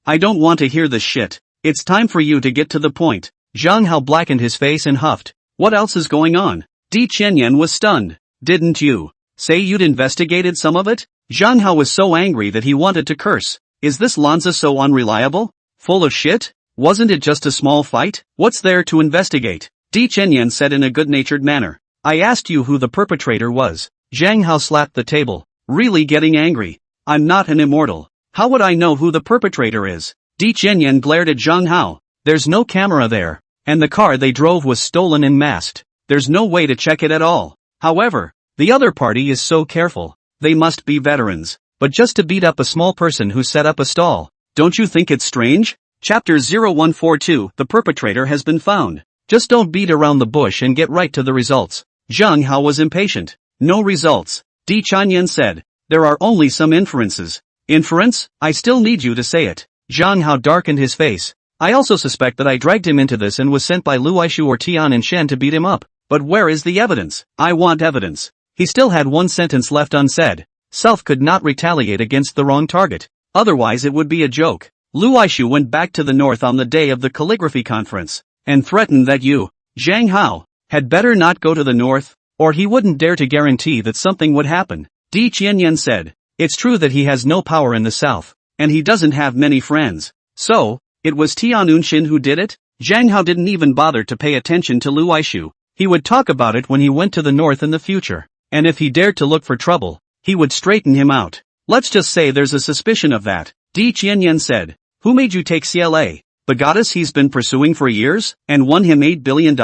I don't want to hear this shit. It's time for you to get to the point. Zhang Hao blackened his face and huffed. What else is going on? Di Qianyan was stunned. Didn't you say you'd investigated some of it? Zhang Hao was so angry that he wanted to curse. Is this Lanza so unreliable? Full of shit? Wasn't it just a small fight? What's there to investigate? Di Qianyan said in a good-natured manner. I asked you who the perpetrator was. Zhang Hao slapped the table, really getting angry. I'm not an immortal. How would I know who the perpetrator is? Di Qianyan glared at Zhang Hao. There's no camera there. And the car they drove was stolen and masked. There's no way to check it at all. However, the other party is so careful. They must be veterans. But just to beat up a small person who set up a stall. Don't you think it's strange? Chapter 0142. The perpetrator has been found. Just don't beat around the bush and get right to the results. Zhang Hao was impatient. No results. Di Qianyan said. There are only some inferences. Inference? I still need you to say it. Zhang Hao darkened his face. I also suspect that I dragged him into this and was sent by Lu Aishu or Tian and Shen to beat him up. But where is the evidence? I want evidence. He still had one sentence left unsaid. Self could not retaliate against the wrong target. Otherwise it would be a joke. Lu Aishu went back to the north on the day of the calligraphy conference, and threatened that you, Zhang Hao, had better not go to the north, or he wouldn't dare to guarantee that something would happen. Di Qianyan said. It's true that he has no power in the south, and he doesn't have many friends. So, it was Tian Unshin who did it? Zhang Hao didn't even bother to pay attention to Lu Aishu. He would talk about it when he went to the north in the future. And if he dared to look for trouble, he would straighten him out. Let's just say there's a suspicion of that. Di Qianyan said. Who made you take CLA? The goddess he's been pursuing for years, and won him $8 billion?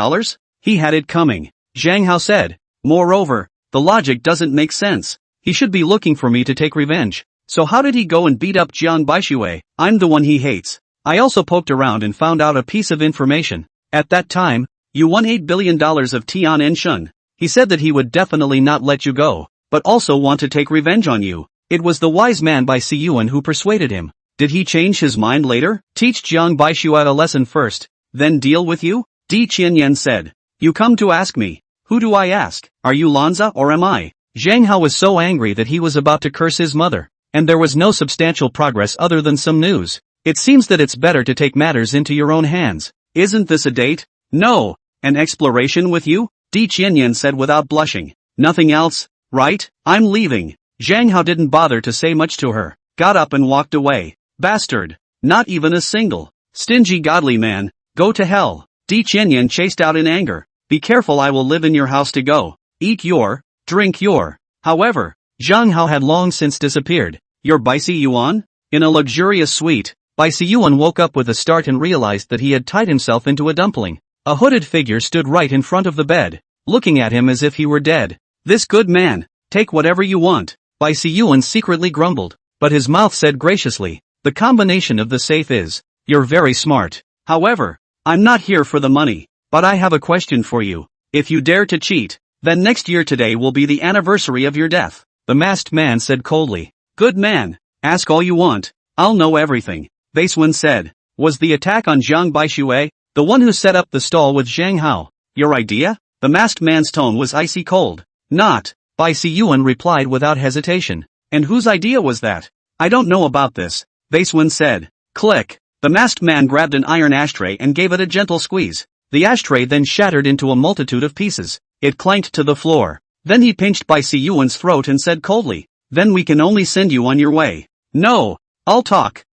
He had it coming. Zhang Hao said. Moreover, the logic doesn't make sense. He should be looking for me to take revenge. So how did he go and beat up Jiang Baishui? I'm the one he hates. I also poked around and found out a piece of information. At that time, you won $8 billion of Tian Enshun. He said that he would definitely not let you go, but also want to take revenge on you. It was the wise man Bai Siyuan who persuaded him. Did he change his mind later? Teach Jiang Baishui a lesson first, then deal with you? Di Qianyan said. You come to ask me. Who do I ask? Are you Lanza or am I? Zhang Hao was so angry that he was about to curse his mother. And there was no substantial progress other than some news. It seems that it's better to take matters into your own hands. Isn't this a date? No. An exploration with you? Di Qianyan said without blushing. Nothing else, right? I'm leaving. Zhang Hao didn't bother to say much to her, got up and walked away. Bastard. Not even a single. Stingy godly man. Go to hell. Di Qianyan chased out in anger. Be careful, I will live in your house to go. Eat your, drink your. However, Zhang Hao had long since disappeared. Your Bai Siyuan? In a luxurious suite, Bai Siyuan woke up with a start and realized that he had tied himself into a dumpling. A hooded figure stood right in front of the bed, looking at him as if he were dead. This good man, take whatever you want. Bai Siyuan secretly grumbled, but his mouth said graciously, the combination of the safe is, you're very smart. However, I'm not here for the money, but I have a question for you. If you dare to cheat, then next year today will be the anniversary of your death. The masked man said coldly. Good man, ask all you want, I'll know everything. Basewen said. Was the attack on Jiang Baishui, the one who set up the stall with Zhang Hao, your idea? The masked man's tone was icy cold. Not. Bai Siyuan replied without hesitation. And whose idea was that? I don't know about this. Basewen said. Click. The masked man grabbed an iron ashtray and gave it a gentle squeeze. The ashtray then shattered into a multitude of pieces. It clanked to the floor. Then he pinched Bai Siyuan's throat and said coldly. Then we can only send you on your way. No. I'll talk.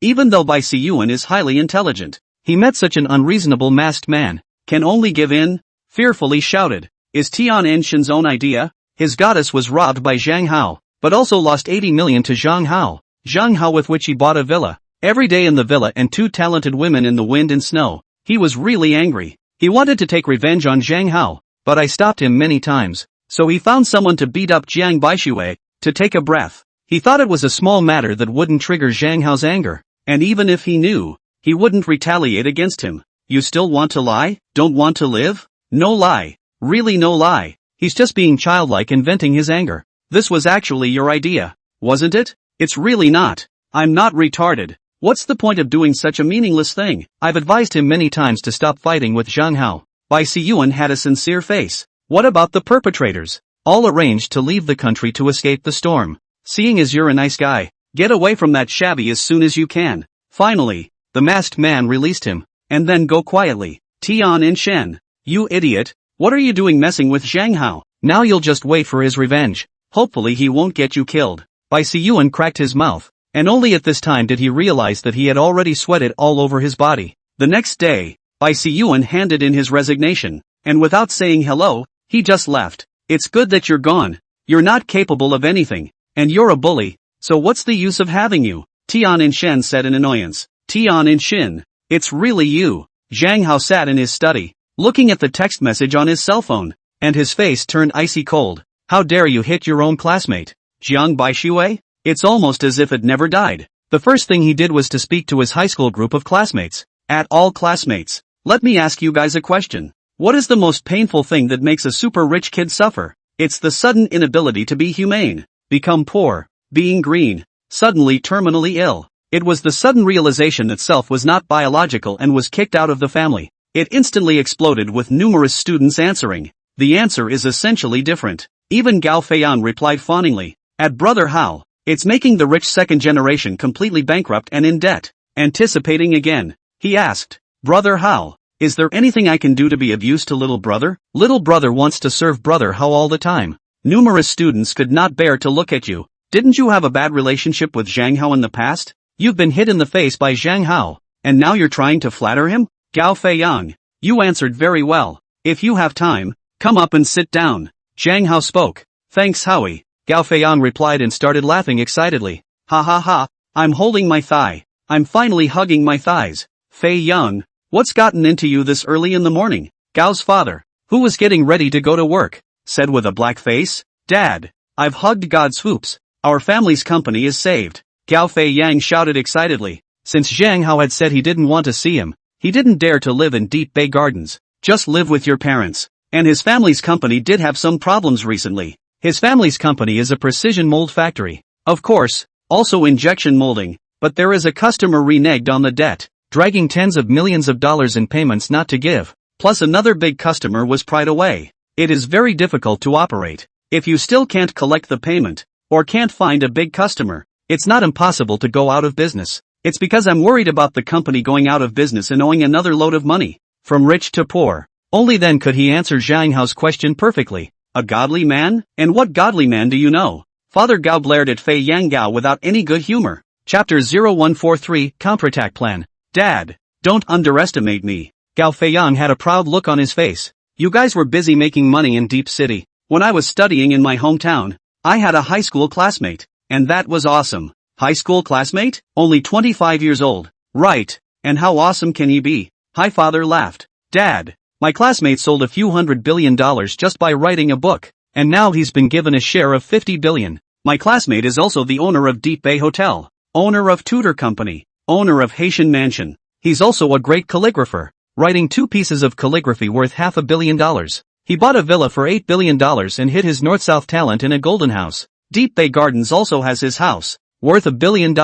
Even though Bai Siyuan is highly intelligent, he met such an unreasonable masked man. Can only give in? Fearfully shouted. Is Tian Enshun's own idea? His goddess was robbed by Zhang Hao, but also lost 80 million to Zhang Hao. Zhang Hao with which he bought a villa. Every day in the villa and 2 talented women in the wind and snow. He was really angry. He wanted to take revenge on Zhang Hao, but I stopped him many times. So he found someone to beat up Jiang Baishui, to take a breath. He thought it was a small matter that wouldn't trigger Zhang Hao's anger. And even if he knew, he wouldn't retaliate against him. You still want to lie? Don't want to live? No lie. Really no lie. He's just being childlike and venting his anger. This was actually your idea, wasn't it? It's really not. I'm not retarded. What's the point of doing such a meaningless thing? I've advised him many times to stop fighting with Zhang Hao. Bai Siyuan had a sincere face. What about the perpetrators? All arranged to leave the country to escape the storm. Seeing as you're a nice guy, get away from that shabby as soon as you can. Finally, the masked man released him, and then go quietly. Tian Enshen, you idiot, what are you doing messing with Zhang Hao? Now you'll just wait for his revenge. Hopefully he won't get you killed. Bai Siyuan cracked his mouth, and only at this time did he realize that he had already sweated all over his body. The next day, Bai Siyuan handed in his resignation, and without saying hello, he just left. It's good that you're gone. You're not capable of anything. And you're a bully, so what's the use of having you? Tian Enshen said in annoyance. Tian Enshen, it's really you. Zhang Hao sat in his study, looking at the text message on his cell phone, and his face turned icy cold. How dare you hit your own classmate? Jiang Baishui? It's almost as if it never died. The first thing he did was to speak to his high school group of classmates. At all classmates, let me ask you guys a question. What is the most painful thing that makes a super rich kid suffer? It's the sudden inability to be humane. Become poor, being green, suddenly terminally ill. It was the sudden realization that self was not biological and was kicked out of the family. It instantly exploded with numerous students answering. The answer is essentially different. Even Gao Feiyan replied fawningly. At Brother Hao, it's making the rich second generation completely bankrupt and in debt. Anticipating again, he asked, Brother Hao, is there anything I can do to be of use to little brother? Little brother wants to serve Brother Hao all the time. Numerous students could not bear to look at you. Didn't you have a bad relationship with Zhang Hao in the past? You've been hit in the face by Zhang Hao, and now you're trying to flatter him? Gao Feiyang. You answered very well. If you have time, come up and sit down. Zhang Hao spoke. Thanks Howie. Gao Feiyang replied and started laughing excitedly. Ha ha ha, I'm holding my thigh. I'm finally hugging my thighs. Fei Yang, what's gotten into you this early in the morning? Gao's father, who was getting ready to go to work, said with a black face. Dad, I've hugged God swoops. Our family's company is saved. Gao Fei Yang shouted excitedly. Since Zhang Hao had said he didn't want to see him, he didn't dare to live in Deep Bay Gardens. Just live with your parents. And his family's company did have some problems recently. His family's company is a precision mold factory. Of course, also injection molding, but there is a customer reneged on the debt, dragging tens of millions of dollars in payments not to give, plus another big customer was pried away. It is very difficult to operate. If you still can't collect the payment, or can't find a big customer, it's not impossible to go out of business. It's because I'm worried about the company going out of business and owing another load of money, from rich to poor. Only then could he answer Zhang Hao's question perfectly. A godly man? And what godly man do you know? Father Gao glared at Fei Yang Gao without any good humor. Chapter 0143, Counterattack Plan. Dad, don't underestimate me. Gao Feiyang had a proud look on his face. You guys were busy making money in Deep City. When I was studying in my hometown, I had a high school classmate. And that was awesome. High school classmate? Only 25 years old. Right. And how awesome can he be? Hi father laughed. Dad, my classmate sold a few $100 billion just by writing a book. And now he's been given a share of $50 billion. My classmate is also the owner of Deep Bay Hotel. Owner of Tudor Company. Owner of Haitian Mansion. He's also a great calligrapher, writing 2 pieces of calligraphy worth $500 million. He bought a villa for $8 billion and hid his north-south talent in a golden house. Deep Bay Gardens also has his house, worth $1 billion.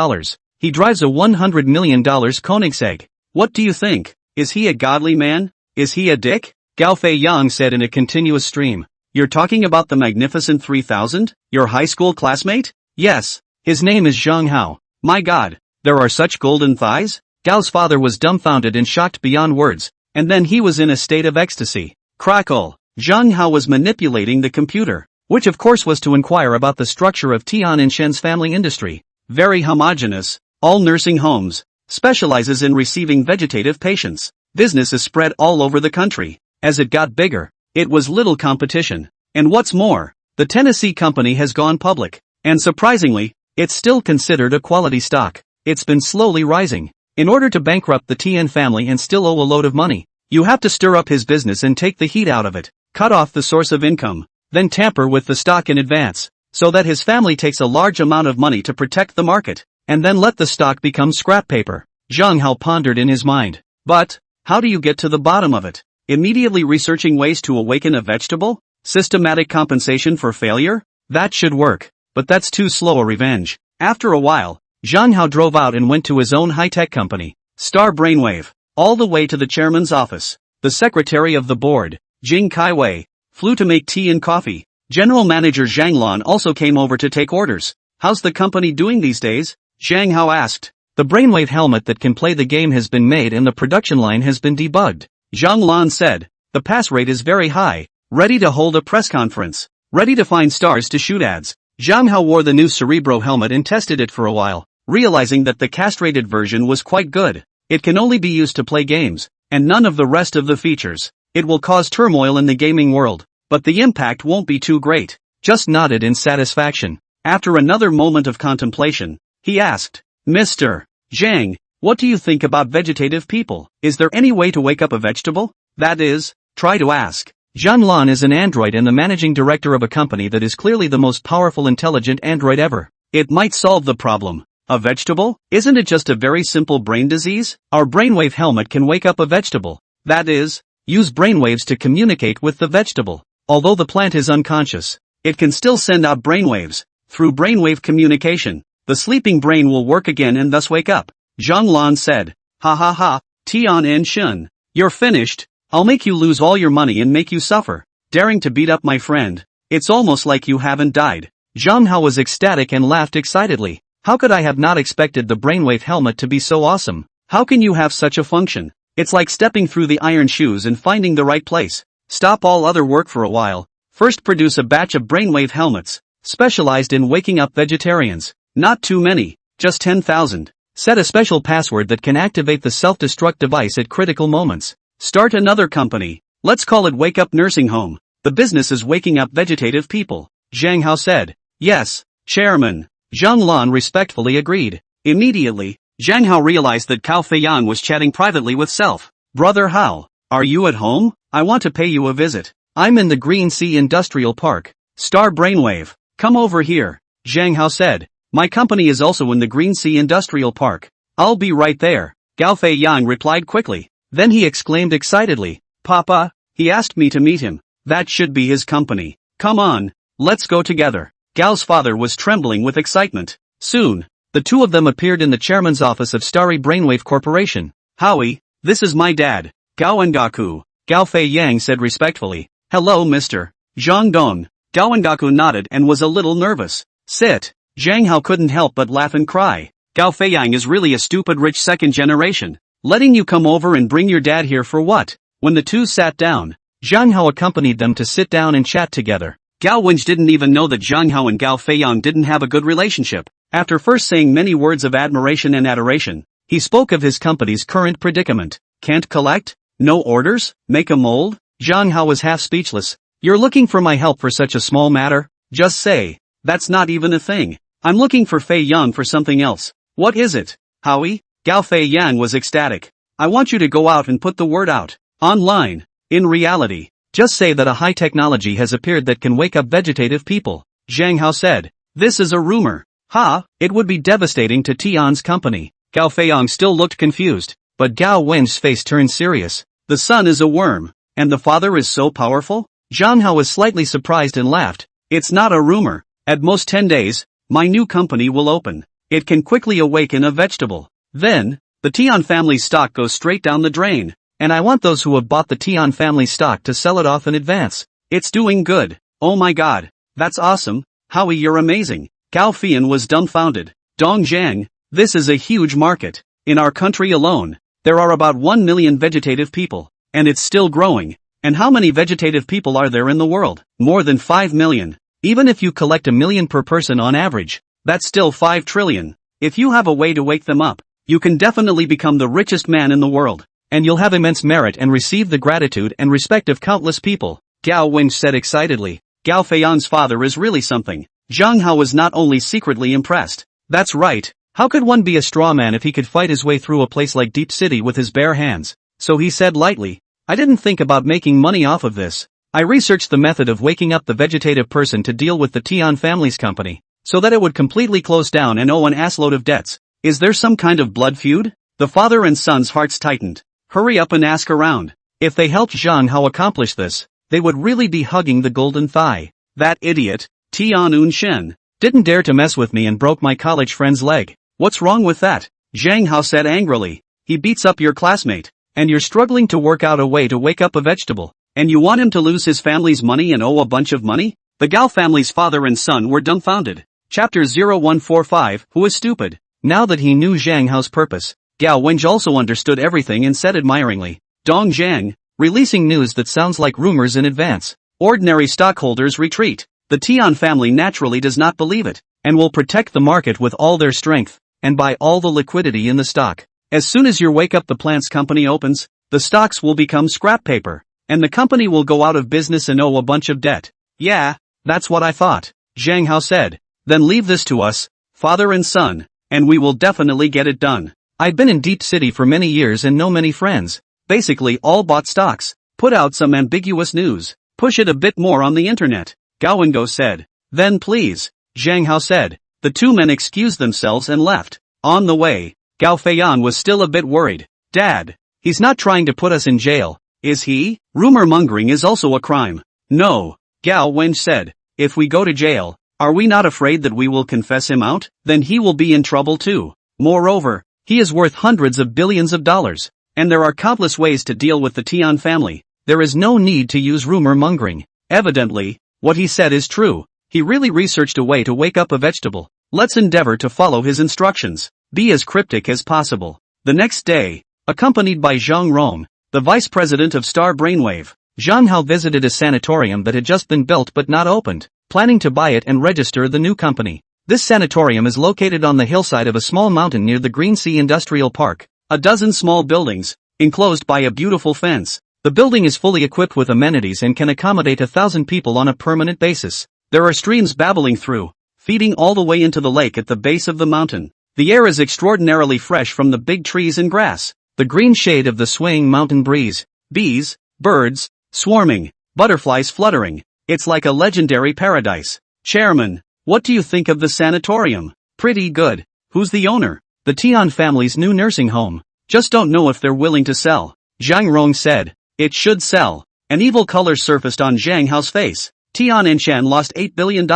He drives a $100 million Koenigsegg. What do you think? Is he a godly man? Is he a dick? Gao Feiyang said in a continuous stream. You're talking about the magnificent 3000? Your high school classmate? Yes. His name is Zhang Hao. My God, there are such golden thighs? Gao's father was dumbfounded and shocked beyond words, and then he was in a state of ecstasy. Crackle. Zhang Hao was manipulating the computer, which of course was to inquire about the structure of Tian and Shen's family industry. Very homogeneous, all nursing homes, specializes in receiving vegetative patients. Business is spread all over the country. As it got bigger, it was little competition. And what's more, the Tennessee company has gone public. And surprisingly, it's still considered a quality stock. It's been slowly rising. In order to bankrupt the Tian family and still owe a load of money, you have to stir up his business and take the heat out of it, cut off the source of income, then tamper with the stock in advance, so that his family takes a large amount of money to protect the market, and then let the stock become scrap paper. Zhang Hao pondered in his mind. But, how do you get to the bottom of it? Immediately researching ways to awaken a vegetable? Systematic compensation for failure? That should work, but that's too slow a revenge. After a while, Zhang Hao drove out and went to his own high-tech company, Star Brainwave, all the way to the chairman's office. The secretary of the board, Jing Kaiwei, flew to make tea and coffee. General manager Zhang Lan also came over to take orders. How's the company doing these days? Zhang Hao asked. The Brainwave helmet that can play the game has been made and the production line has been debugged. Zhang Lan said. The pass rate is very high. Ready to hold a press conference. Ready to find stars to shoot ads. Zhang Hao wore the new Cerebro helmet and tested it for a while, realizing that the castrated version was quite good. It can only be used to play games, and none of the rest of the features. It will cause turmoil in the gaming world, but the impact won't be too great. Just nodded in satisfaction. After another moment of contemplation, he asked, Mr. Zhang, what do you think about vegetative people? Is there any way to wake up a vegetable? That is, try to ask. Zhang Lan is an android and the managing director of a company that is clearly the most powerful intelligent android ever. It might solve the problem. A vegetable? Isn't it just a very simple brain disease? Our brainwave helmet can wake up a vegetable. That is, use brainwaves to communicate with the vegetable. Although the plant is unconscious, it can still send out brainwaves. Through brainwave communication, the sleeping brain will work again and thus wake up. Zhang Lan said, Ha ha ha, Tian and Shun. You're finished. I'll make you lose all your money and make you suffer. Daring to beat up my friend. It's almost like you haven't died. Zhang Hao was ecstatic and laughed excitedly. How could I have not expected the brainwave helmet to be so awesome? How can you have such a function? It's like stepping through the iron shoes and finding the right place. Stop all other work for a while. First produce a batch of brainwave helmets, specialized in waking up vegetarians. Not too many, just 10,000. Set a special password that can activate the self-destruct device at critical moments. Start another company. Let's call it Wake Up Nursing Home. The business is waking up vegetative people. Zhang Hao said. Yes, Chairman. Zhang Lan respectfully agreed. Immediately, Zhang Hao realized that Cao Feiyang was chatting privately with self. Brother Hao, are you at home? I want to pay you a visit. I'm in the Green Sea Industrial Park. Star Brainwave. Come over here. Zhang Hao said. My company is also in the Green Sea Industrial Park. I'll be right there. Gao Feiyang replied quickly. Then he exclaimed excitedly. Papa, he asked me to meet him. That should be his company. Come on, let's go together. Gao's father was trembling with excitement. Soon, the two of them appeared in the chairman's office of Starry Brainwave Corporation. Howie, this is my dad, Gao Engaku. Gao Feiyang said respectfully. Hello Mr. Zhang Dong. Gao Engaku nodded and was a little nervous. Sit. Zhang Hao couldn't help but laugh and cry. Gao Feiyang is really a stupid rich second generation. Letting you come over and bring your dad here for what? When the two sat down, Zhang Hao accompanied them to sit down and chat together. Gao Wenj didn't even know that Zhang Hao and Gao Feiyang didn't have a good relationship. After first saying many words of admiration and adoration, he spoke of his company's current predicament. Can't collect? No orders? Make a mold? Zhang Hao was half speechless. You're looking for my help for such a small matter? Just say. That's not even a thing. I'm looking for Fei Yang for something else. What is it? Howie? Gao Feiyang was ecstatic. I want you to go out and put the word out. Online. In reality. Just say that a high technology has appeared that can wake up vegetative people. Zhang Hao said. This is a rumor. Ha, it would be devastating to Tian's company. Gao Feiyang still looked confused, but Gao Wen's face turned serious. The son is a worm, and the father is so powerful? Zhang Hao was slightly surprised and laughed. It's not a rumor. At most 10 days, my new company will open. It can quickly awaken a vegetable. Then, the Tian family stock goes straight down the drain. And I want those who have bought the Tian family stock to sell it off in advance. It's doing good. Oh my god. That's awesome. Howie, you're amazing. Gao Fian was dumbfounded. Dong Zhang, this is a huge market. In our country alone, there are about 1 million vegetative people. And it's still growing. And how many vegetative people are there in the world? More than 5 million. Even if you collect 1 million per person on average, that's still 5 trillion. If you have a way to wake them up, you can definitely become the richest man in the world. And you'll have immense merit and receive the gratitude and respect of countless people. Gao Wenj said excitedly. Gao Feiyang's father is really something. Zhang Hao was not only secretly impressed. That's right. How could one be a straw man if he could fight his way through a place like Deep City with his bare hands? So he said lightly. I didn't think about making money off of this. I researched the method of waking up the vegetative person to deal with the Tian family's company, so that it would completely close down and owe an assload of debts. Is there some kind of blood feud? The father and son's hearts tightened. Hurry up and ask around. If they helped Zhang Hao accomplish this, they would really be hugging the golden thigh. That idiot, Tian Unshen, didn't dare to mess with me and broke my college friend's leg. What's wrong with that? Zhang Hao said angrily. He beats up your classmate, and you're struggling to work out a way to wake up a vegetable. And you want him to lose his family's money and owe a bunch of money? The Gao family's father and son were dumbfounded. Chapter 0145, Who is stupid? Now that he knew Zhang Hao's purpose, Gao Wenj also understood everything and said admiringly, Dong Zhang, releasing news that sounds like rumors in advance. Ordinary stockholders retreat. The Tian family naturally does not believe it, and will protect the market with all their strength, and buy all the liquidity in the stock. As soon as your Wake Up the Plants company opens, the stocks will become scrap paper. And the company will go out of business and owe a bunch of debt. Yeah, that's what I thought, Zhang Hao said. Then leave this to us, father and son, and we will definitely get it done. I've been in Deep City for many years and know many friends. Basically all bought stocks. Put out some ambiguous news. Push it a bit more on the internet, Gao Wengo said. Then please, Zhang Hao said. The two men excused themselves and left. On the way, Gao Feiyang was still a bit worried. Dad, he's not trying to put us in jail, is he? Rumor mongering is also a crime. No, Gao Wenj said. If we go to jail, are we not afraid that we will confess him out? Then he will be in trouble too. Moreover, he is worth hundreds of billions of dollars. And there are countless ways to deal with the Tian family. There is no need to use rumor mongering. Evidently, what he said is true. He really researched a way to wake up a vegetable. Let's endeavor to follow his instructions. Be as cryptic as possible. The next day, accompanied by Zhang Rong, the vice president of Star Brainwave, Zhang Hao visited a sanatorium that had just been built but not opened, planning to buy it and register the new company. This sanatorium is located on the hillside of a small mountain near the Green Sea Industrial Park. A dozen small buildings, enclosed by a beautiful fence. The building is fully equipped with amenities and can accommodate 1,000 people on a permanent basis. There are streams babbling through, feeding all the way into the lake at the base of the mountain. The air is extraordinarily fresh from the big trees and grass. The green shade of the swaying mountain breeze. Bees, birds, swarming, butterflies fluttering. It's like a legendary paradise. Chairman, what do you think of the sanatorium? Pretty good. Who's the owner? The Tian family's new nursing home. Just don't know if they're willing to sell. Zhang Rong said. It should sell. An evil color surfaced on Zhang Hao's face. Tian Anshan lost $8 billion.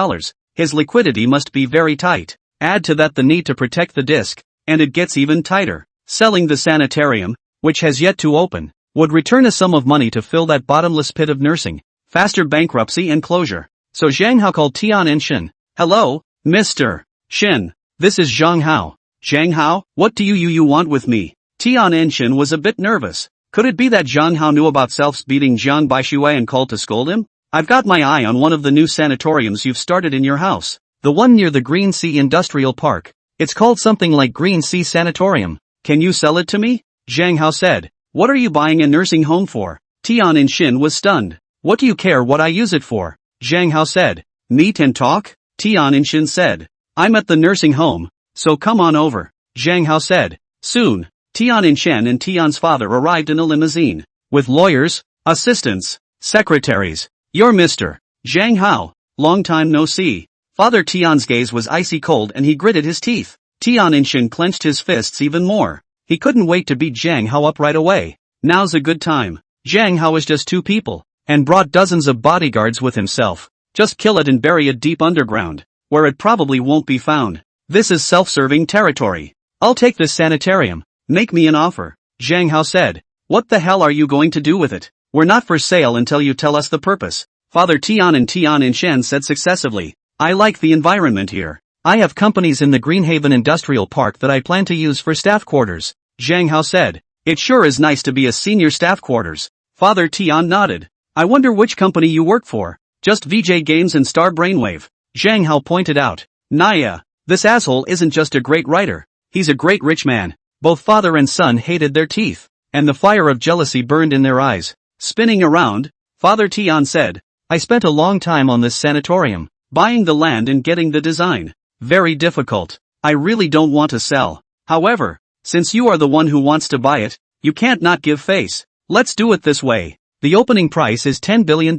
His liquidity must be very tight. Add to that the need to protect the disc, and it gets even tighter. Selling the sanitarium, which has yet to open, would return a sum of money to fill that bottomless pit of nursing. Faster bankruptcy and closure. So Zhang Hao called Tian Anshan. Hello, Mr. Shin. This is Zhang Hao. Zhang Hao, what do you want with me? Tian Anshan was a bit nervous. Could it be that Zhang Hao knew about Self's beating Jiang Baishui and called to scold him? I've got my eye on one of the new sanatoriums you've started in your house. The one near the Green Sea Industrial Park. It's called something like Green Sea Sanatorium. Can you sell it to me? Zhang Hao said. What are you buying a nursing home for? Tian Anshan was stunned. What do you care what I use it for? Zhang Hao said. Meet and talk? Tian Anshan said. I'm at the nursing home, so come on over. Zhang Hao said. Soon, Tian Anshan and Tian's father arrived in a limousine, with lawyers, assistants, secretaries. You're Mr. Zhang Hao. Long time no see. Father Tian's gaze was icy cold and he gritted his teeth. Tian Anshan clenched his fists even more. He couldn't wait to beat Zhang Hao up right away. Now's a good time. Zhang Hao is just 2 people, and brought dozens of bodyguards with himself. Just kill it and bury it deep underground, where it probably won't be found. This is self-serving territory. I'll take this sanitarium. Make me an offer. Zhang Hao said. What the hell are you going to do with it? We're not for sale until you tell us the purpose. Father Tian and Tian Anshan said successively. I like the environment here. I have companies in the Greenhaven Industrial Park that I plan to use for staff quarters. Zhang Hao said. It sure is nice to be a senior staff quarters. Father Tian nodded. I wonder which company you work for. Just VJ Games and Star Brainwave. Zhang Hao pointed out. Naya, this asshole isn't just a great writer. He's a great rich man. Both father and son hated their teeth, and the fire of jealousy burned in their eyes. Spinning around, Father Tian said, I spent a long time on this sanatorium, buying the land and getting the design. Very difficult. I really don't want to sell. However, since you are the one who wants to buy it, you can't not give face. Let's do it this way. The opening price is $10 billion.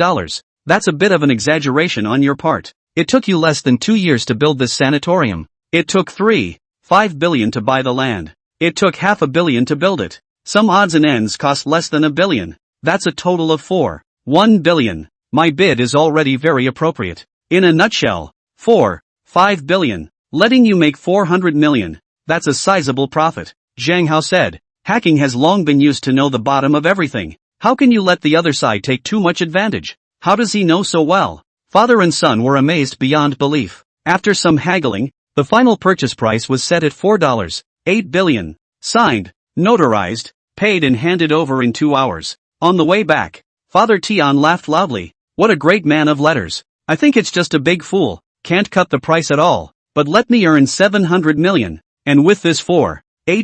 That's a bit of an exaggeration on your part. It took you less than 2 years to build this sanatorium. It took $5 billion to buy the land. It took $500 million to build it. Some odds and ends cost less than $1 billion. That's a total of $1 billion. My bid is already very appropriate. In a nutshell, $5 billion. Letting you make $400 million. That's a sizable profit. Zhang Hao said. Hacking has long been used to know the bottom of everything. How can you let the other side take too much advantage? How does he know so well? Father and son were amazed beyond belief. After some haggling, the final purchase price was set at $8 billion. Signed, notarized, paid and handed over in 2 hours. On the way back, Father Tian laughed loudly. What a great man of letters. I think it's just a big fool. Can't cut the price at all. But let me earn $700 million. And with this $8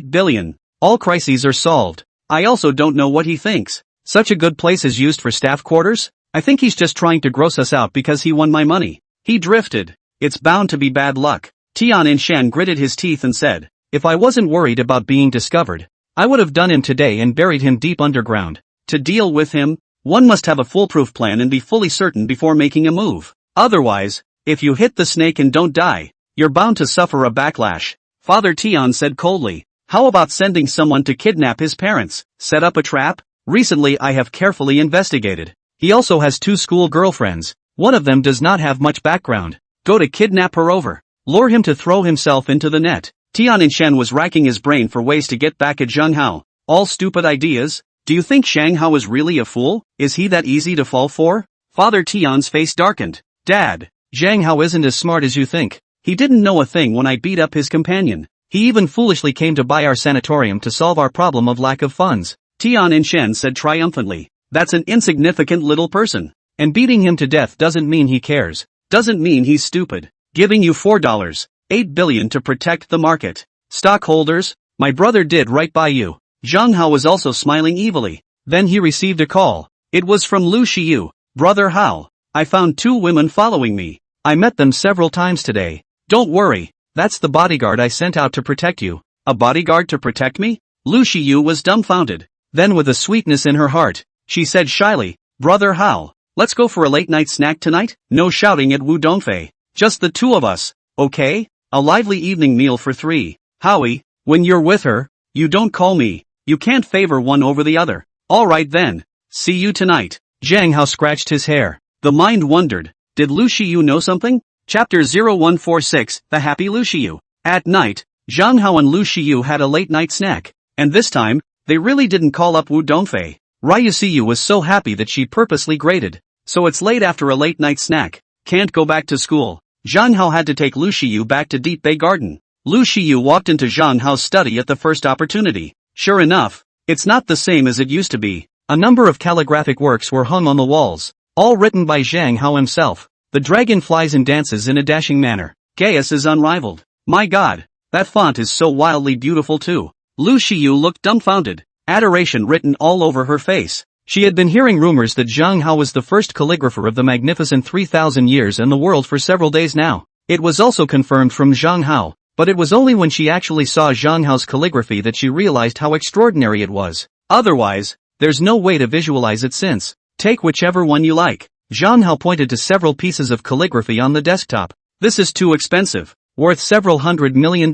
billion, all crises are solved. I also don't know what he thinks. Such a good place is used for staff quarters? I think he's just trying to gross us out because he won my money. He drifted. It's bound to be bad luck. Tian Anshan gritted his teeth and said, if I wasn't worried about being discovered, I would have done him today and buried him deep underground. To deal with him, one must have a foolproof plan and be fully certain before making a move. Otherwise, if you hit the snake and don't die, you're bound to suffer a backlash. Father Tian said coldly, how about sending someone to kidnap his parents? Set up a trap? Recently I have carefully investigated. He also has 2 school girlfriends. One of them does not have much background. Go to kidnap her over. Lure him to throw himself into the net. Tian Anshan was racking his brain for ways to get back at Zhang Hao. All stupid ideas? Do you think Zhang Hao is really a fool? Is he that easy to fall for? Father Tian's face darkened. Dad, Zhang Hao isn't as smart as you think. He didn't know a thing when I beat up his companion. He even foolishly came to buy our sanatorium to solve our problem of lack of funds. Tian Anshan said triumphantly. That's an insignificant little person. And beating him to death doesn't mean he cares. Doesn't mean he's stupid. Giving you $8 8 billion to protect the market. Stockholders, my brother did right by you. Zhang Hao was also smiling evilly. Then he received a call. It was from Lu Shiyu. Brother Hao, I found 2 women following me. I met them several times today. Don't worry, that's the bodyguard I sent out to protect you. A bodyguard to protect me? Lu Shiyu was dumbfounded. Then with a sweetness in her heart, she said shyly, Brother Hao, let's go for a late-night snack tonight? No shouting at Wu Dongfei. Just the 2 of us, okay? A lively evening meal for 3. Howie, when you're with her, you don't call me. You can't favor one over the other. Alright then. See you tonight. Zhang Hao scratched his hair. The mind wondered. Did Lu Shiyu know something? Chapter 0146, The Happy Lu Shiyu. At night, Zhang Hao and Lu Shiyu had a late-night snack. And this time, they really didn't call up Wu Dongfei. Ryu Siyu was so happy that she purposely grated. So it's late after a late-night snack. Can't go back to school. Zhang Hao had to take Lu Shiyu back to Deep Bay Garden. Lu Shiyu walked into Zhang Hao's study at the first opportunity. Sure enough, it's not the same as it used to be. A number of calligraphic works were hung on the walls, all written by Zhang Hao himself. The dragon flies and dances in a dashing manner. Gaius is unrivaled. My god, that font is so wildly beautiful too. Lu Shiyu looked dumbfounded, adoration written all over her face. She had been hearing rumors that Zhang Hao was the first calligrapher of the magnificent 3,000 years in the world for several days now. It was also confirmed from Zhang Hao, but it was only when she actually saw Zhang Hao's calligraphy that she realized how extraordinary it was. Otherwise, there's no way to visualize it since. Take whichever one you like. Zhang Hao pointed to several pieces of calligraphy on the desktop. This is too expensive, worth several $100 million.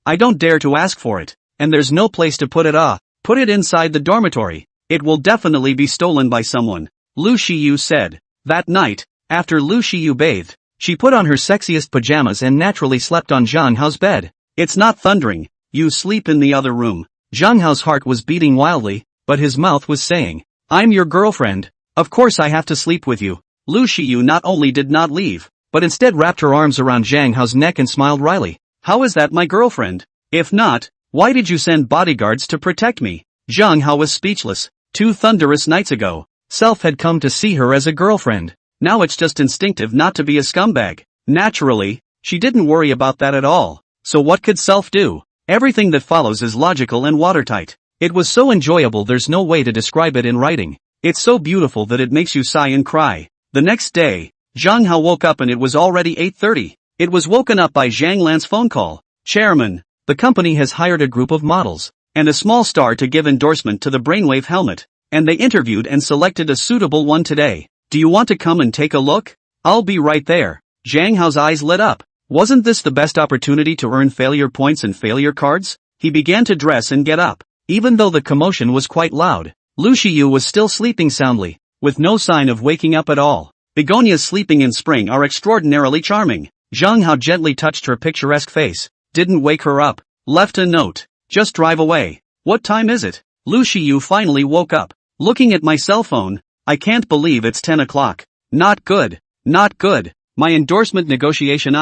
I don't dare to ask for it, and there's no place to put it. Put it inside the dormitory. It will definitely be stolen by someone, Lu Shiyu said. That night, after Lu Shiyu bathed, she put on her sexiest pajamas and naturally slept on Zhang Hao's bed. It's not thundering, you sleep in the other room. Zhang Hao's heart was beating wildly, but his mouth was saying, I'm your girlfriend. Of course I have to sleep with you. Lu Shiyu not only did not leave, but instead wrapped her arms around Zhang Hao's neck and smiled wryly. How is that my girlfriend? If not, why did you send bodyguards to protect me? Zhang Hao was speechless. 2 thunderous nights ago, Self had come to see her as a girlfriend. Now it's just instinctive not to be a scumbag. Naturally, she didn't worry about that at all. So what could Self do? Everything that follows is logical and watertight. It was so enjoyable there's no way to describe it in writing. It's so beautiful that it makes you sigh and cry. The next day, Zhang Hao woke up and it was already 8:30. It was woken up by Zhang Lan's phone call. Chairman, the company has hired a group of models and a small star to give endorsement to the brainwave helmet, and they interviewed and selected a suitable one today. Do you want to come and take a look? I'll be right there. Zhang Hao's eyes lit up. Wasn't this the best opportunity to earn failure points and failure cards? He began to dress and get up. Even though the commotion was quite loud, Lu Shiyu was still sleeping soundly, with no sign of waking up at all. Begonias sleeping in spring are extraordinarily charming. Zhang Hao gently touched her picturesque face. Didn't wake her up. Left a note. Just drive away. What time is it? Lu Shiyu finally woke up. Looking at my cell phone. I can't believe it's 10 o'clock. Not good. Not good. My endorsement negotiation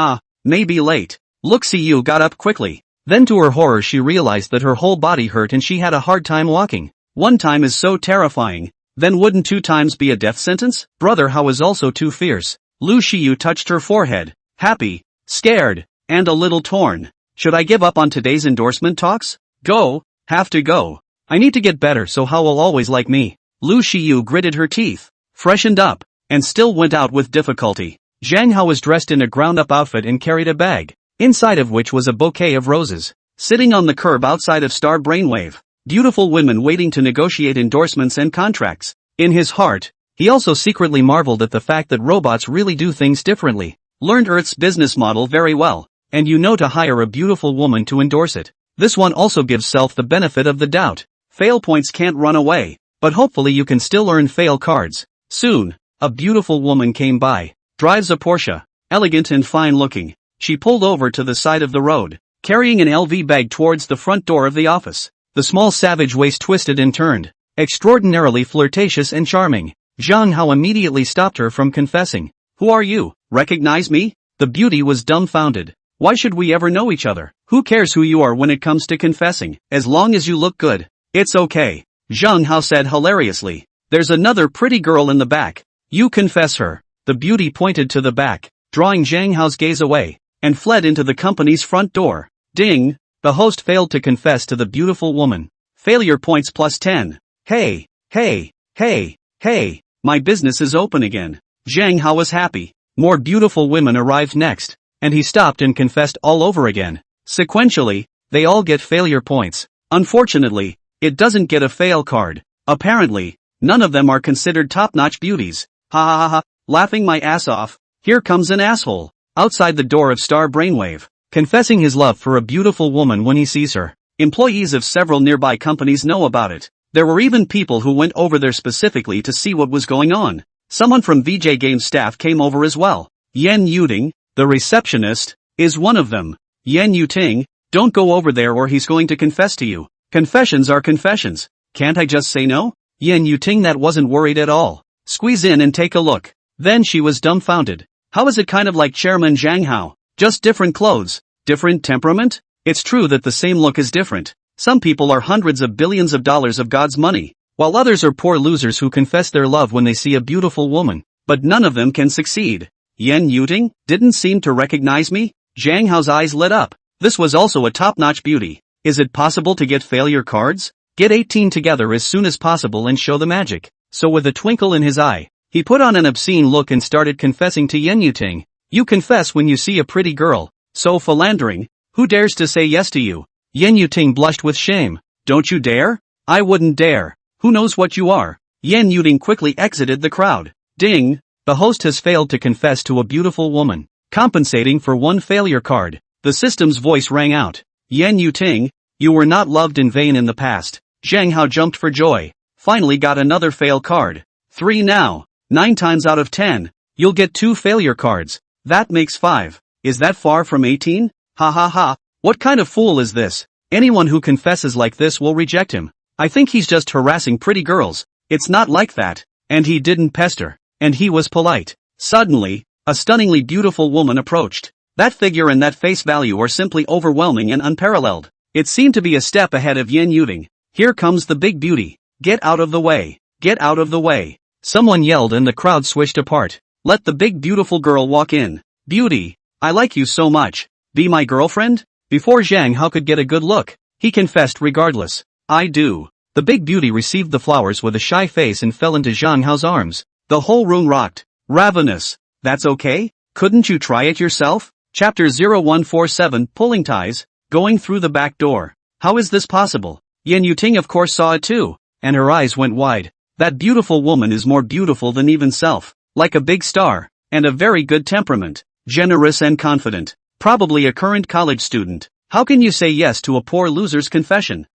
may be late. Look, Siyu got up quickly. Then to her horror she realized that her whole body hurt and she had a hard time walking. 1 time is so terrifying. Then wouldn't 2 times be a death sentence? Brother Hao is also too fierce. Lu Shiyu touched her forehead. Happy, scared, and a little torn. Should I give up on today's endorsement talks? Go, have to go. I need to get better so Hao will always like me. Lu Shiyu gritted her teeth, freshened up, and still went out with difficulty. Zhang Hao was dressed in a ground-up outfit and carried a bag, inside of which was a bouquet of roses. Sitting on the curb outside of Star Brainwave, beautiful women waiting to negotiate endorsements and contracts. In his heart, he also secretly marveled at the fact that robots really do things differently. Learned Earth's business model very well, and you know to hire a beautiful woman to endorse it. This one also gives Self the benefit of the doubt. Fail points can't run away, but hopefully you can still earn fail cards. Soon, a beautiful woman came by. Drives a Porsche, elegant and fine-looking. She pulled over to the side of the road, carrying an LV bag towards the front door of the office. The small savage waist twisted and turned, extraordinarily flirtatious and charming. Zhang Hao immediately stopped her from confessing. Who are you? Recognize me? The beauty was dumbfounded. Why should we ever know each other? Who cares who you are when it comes to confessing, as long as you look good? It's okay. Zhang Hao said hilariously. There's another pretty girl in the back. You confess her. The beauty pointed to the back, drawing Zhang Hao's gaze away. and fled into the company's front door. Ding! The host failed to confess to the beautiful woman. Failure points plus 10. Hey, hey, hey, hey, my business is open again. Zhang Hao was happy. More beautiful women arrived next, and he stopped and confessed all over again. Sequentially, they all get failure points. Unfortunately, it doesn't get a fail card. Apparently, none of them are considered top-notch beauties. Ha ha ha ha, laughing my ass off. Here comes an asshole. Outside the door of Star Brainwave, confessing his love for a beautiful woman when he sees her. Employees of several nearby companies know about it. There were even people who went over there specifically to see what was going on. Someone from VJ Games staff came over as well. Yan Yuting, the receptionist, is one of them. Yan Yuting, don't go over there or he's going to confess to you. Confessions are confessions. Can't I just say no? Yan Yuting that wasn't worried at all. Squeeze in and take a look. Then she was dumbfounded. How is it kind of like Chairman Zhang Hao? Just different clothes, different temperament? It's true that the same look is different. Some people are hundreds of billions of dollars of God's money, while others are poor losers who confess their love when they see a beautiful woman, but none of them can succeed. Yan Yuting didn't seem to recognize me? Zhang Hao's eyes lit up. This was also a top-notch beauty. Is it possible to get failure cards? Get 18 together as soon as possible and show the magic. So with a twinkle in his eye, he put on an obscene look and started confessing to Yan Yuting. You confess when you see a pretty girl. So philandering, who dares to say yes to you? Yan Yuting blushed with shame. Don't you dare? I wouldn't dare. Who knows what you are? Yan Yuting quickly exited the crowd. Ding! The host has failed to confess to a beautiful woman, compensating for one failure card. The system's voice rang out. Yan Yuting, you were not loved in vain in the past. Zhang Hao jumped for joy. Finally got another fail card. 3 now. 9 times out of 10, you'll get 2 failure cards. That makes 5. Is that far from 18? Ha ha ha. What kind of fool is this? Anyone who confesses like this will reject him. I think he's just harassing pretty girls. It's not like that. And he didn't pester. And he was polite. Suddenly, a stunningly beautiful woman approached. That figure and that face value are simply overwhelming and unparalleled. It seemed to be a step ahead of Yan Yuting. Here comes the big beauty. Get out of the way. Get out of the way. Someone yelled and the crowd swished apart. Let the big beautiful girl walk in. Beauty, I like you so much. Be my girlfriend? Before Zhang Hao could get a good look, he confessed regardless. I do. The big beauty received the flowers with a shy face and fell into Zhang Hao's arms. The whole room rocked. Ravenous. That's okay? Couldn't you try it yourself? Chapter 0147 Pulling Ties, going through the back door. How is this possible? Yan Yuting of course saw it too, and her eyes went wide. That beautiful woman is more beautiful than even self, like a big star, and a very good temperament, generous and confident, probably a current college student. How can you say yes to a poor loser's confession?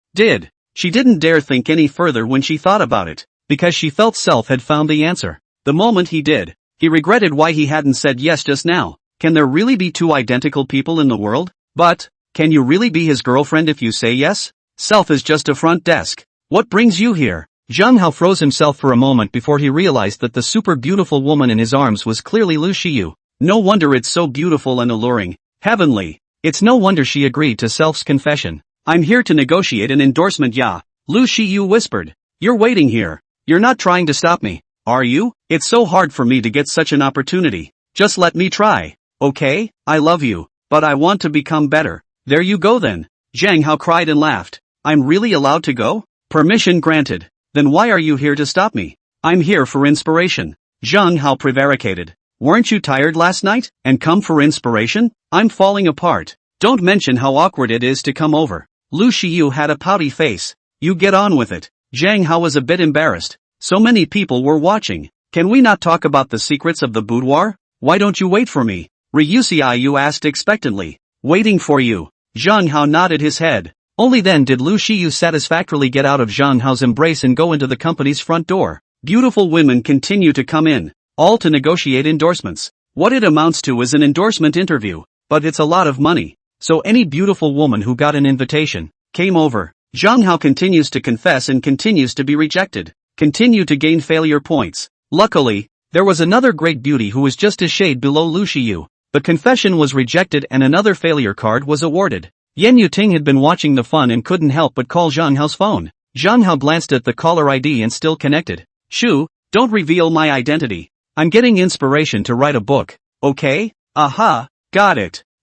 She didn't dare think any further when she thought about it, because she felt self had found the answer. The moment he did, he regretted why he hadn't said yes just now. Can there really be 2 identical people in the world? But, can you really be his girlfriend if you say yes? Self is just a front desk. What brings you here? Zhang Hao froze himself for a moment before he realized that the super beautiful woman in his arms was clearly Lu Xiyu. No wonder it's so beautiful and alluring. Heavenly. It's no wonder she agreed to Self's confession. I'm here to negotiate an endorsement, ya. Lu Xiyu whispered. You're waiting here. You're not trying to stop me, are you? It's so hard for me to get such an opportunity. Just let me try. Okay, I love you, but I want to become better. There you go then. Zhang Hao cried and laughed. I'm really allowed to go? Permission granted. Then why are you here to stop me? I'm here for inspiration. Zhang Hao prevaricated. Weren't you tired last night, and come for inspiration? I'm falling apart. Don't mention how awkward it is to come over. Lu Xiyu had a pouty face. You get on with it. Zhang Hao was a bit embarrassed. So many people were watching. Can we not talk about the secrets of the boudoir? Why don't you wait for me? Ryusiayu asked expectantly. Waiting for you. Zhang Hao nodded his head. Only then did Lu Xiyu satisfactorily get out of Zhang Hao's embrace and go into the company's front door. Beautiful women continue to come in, all to negotiate endorsements. What it amounts to is an endorsement interview, but it's a lot of money. So any beautiful woman who got an invitation, came over. Zhang Hao continues to confess and continues to be rejected, continue to gain failure points. Luckily, there was another great beauty who was just a shade below Lu Xiyu. The confession was rejected and another failure card was awarded. Yan Yuting had been watching the fun and couldn't help but call Zhang Hao's phone. Zhang Hao glanced at the caller ID and still connected. Shoo, don't reveal my identity. I'm getting inspiration to write a book. Okay? Aha, got it.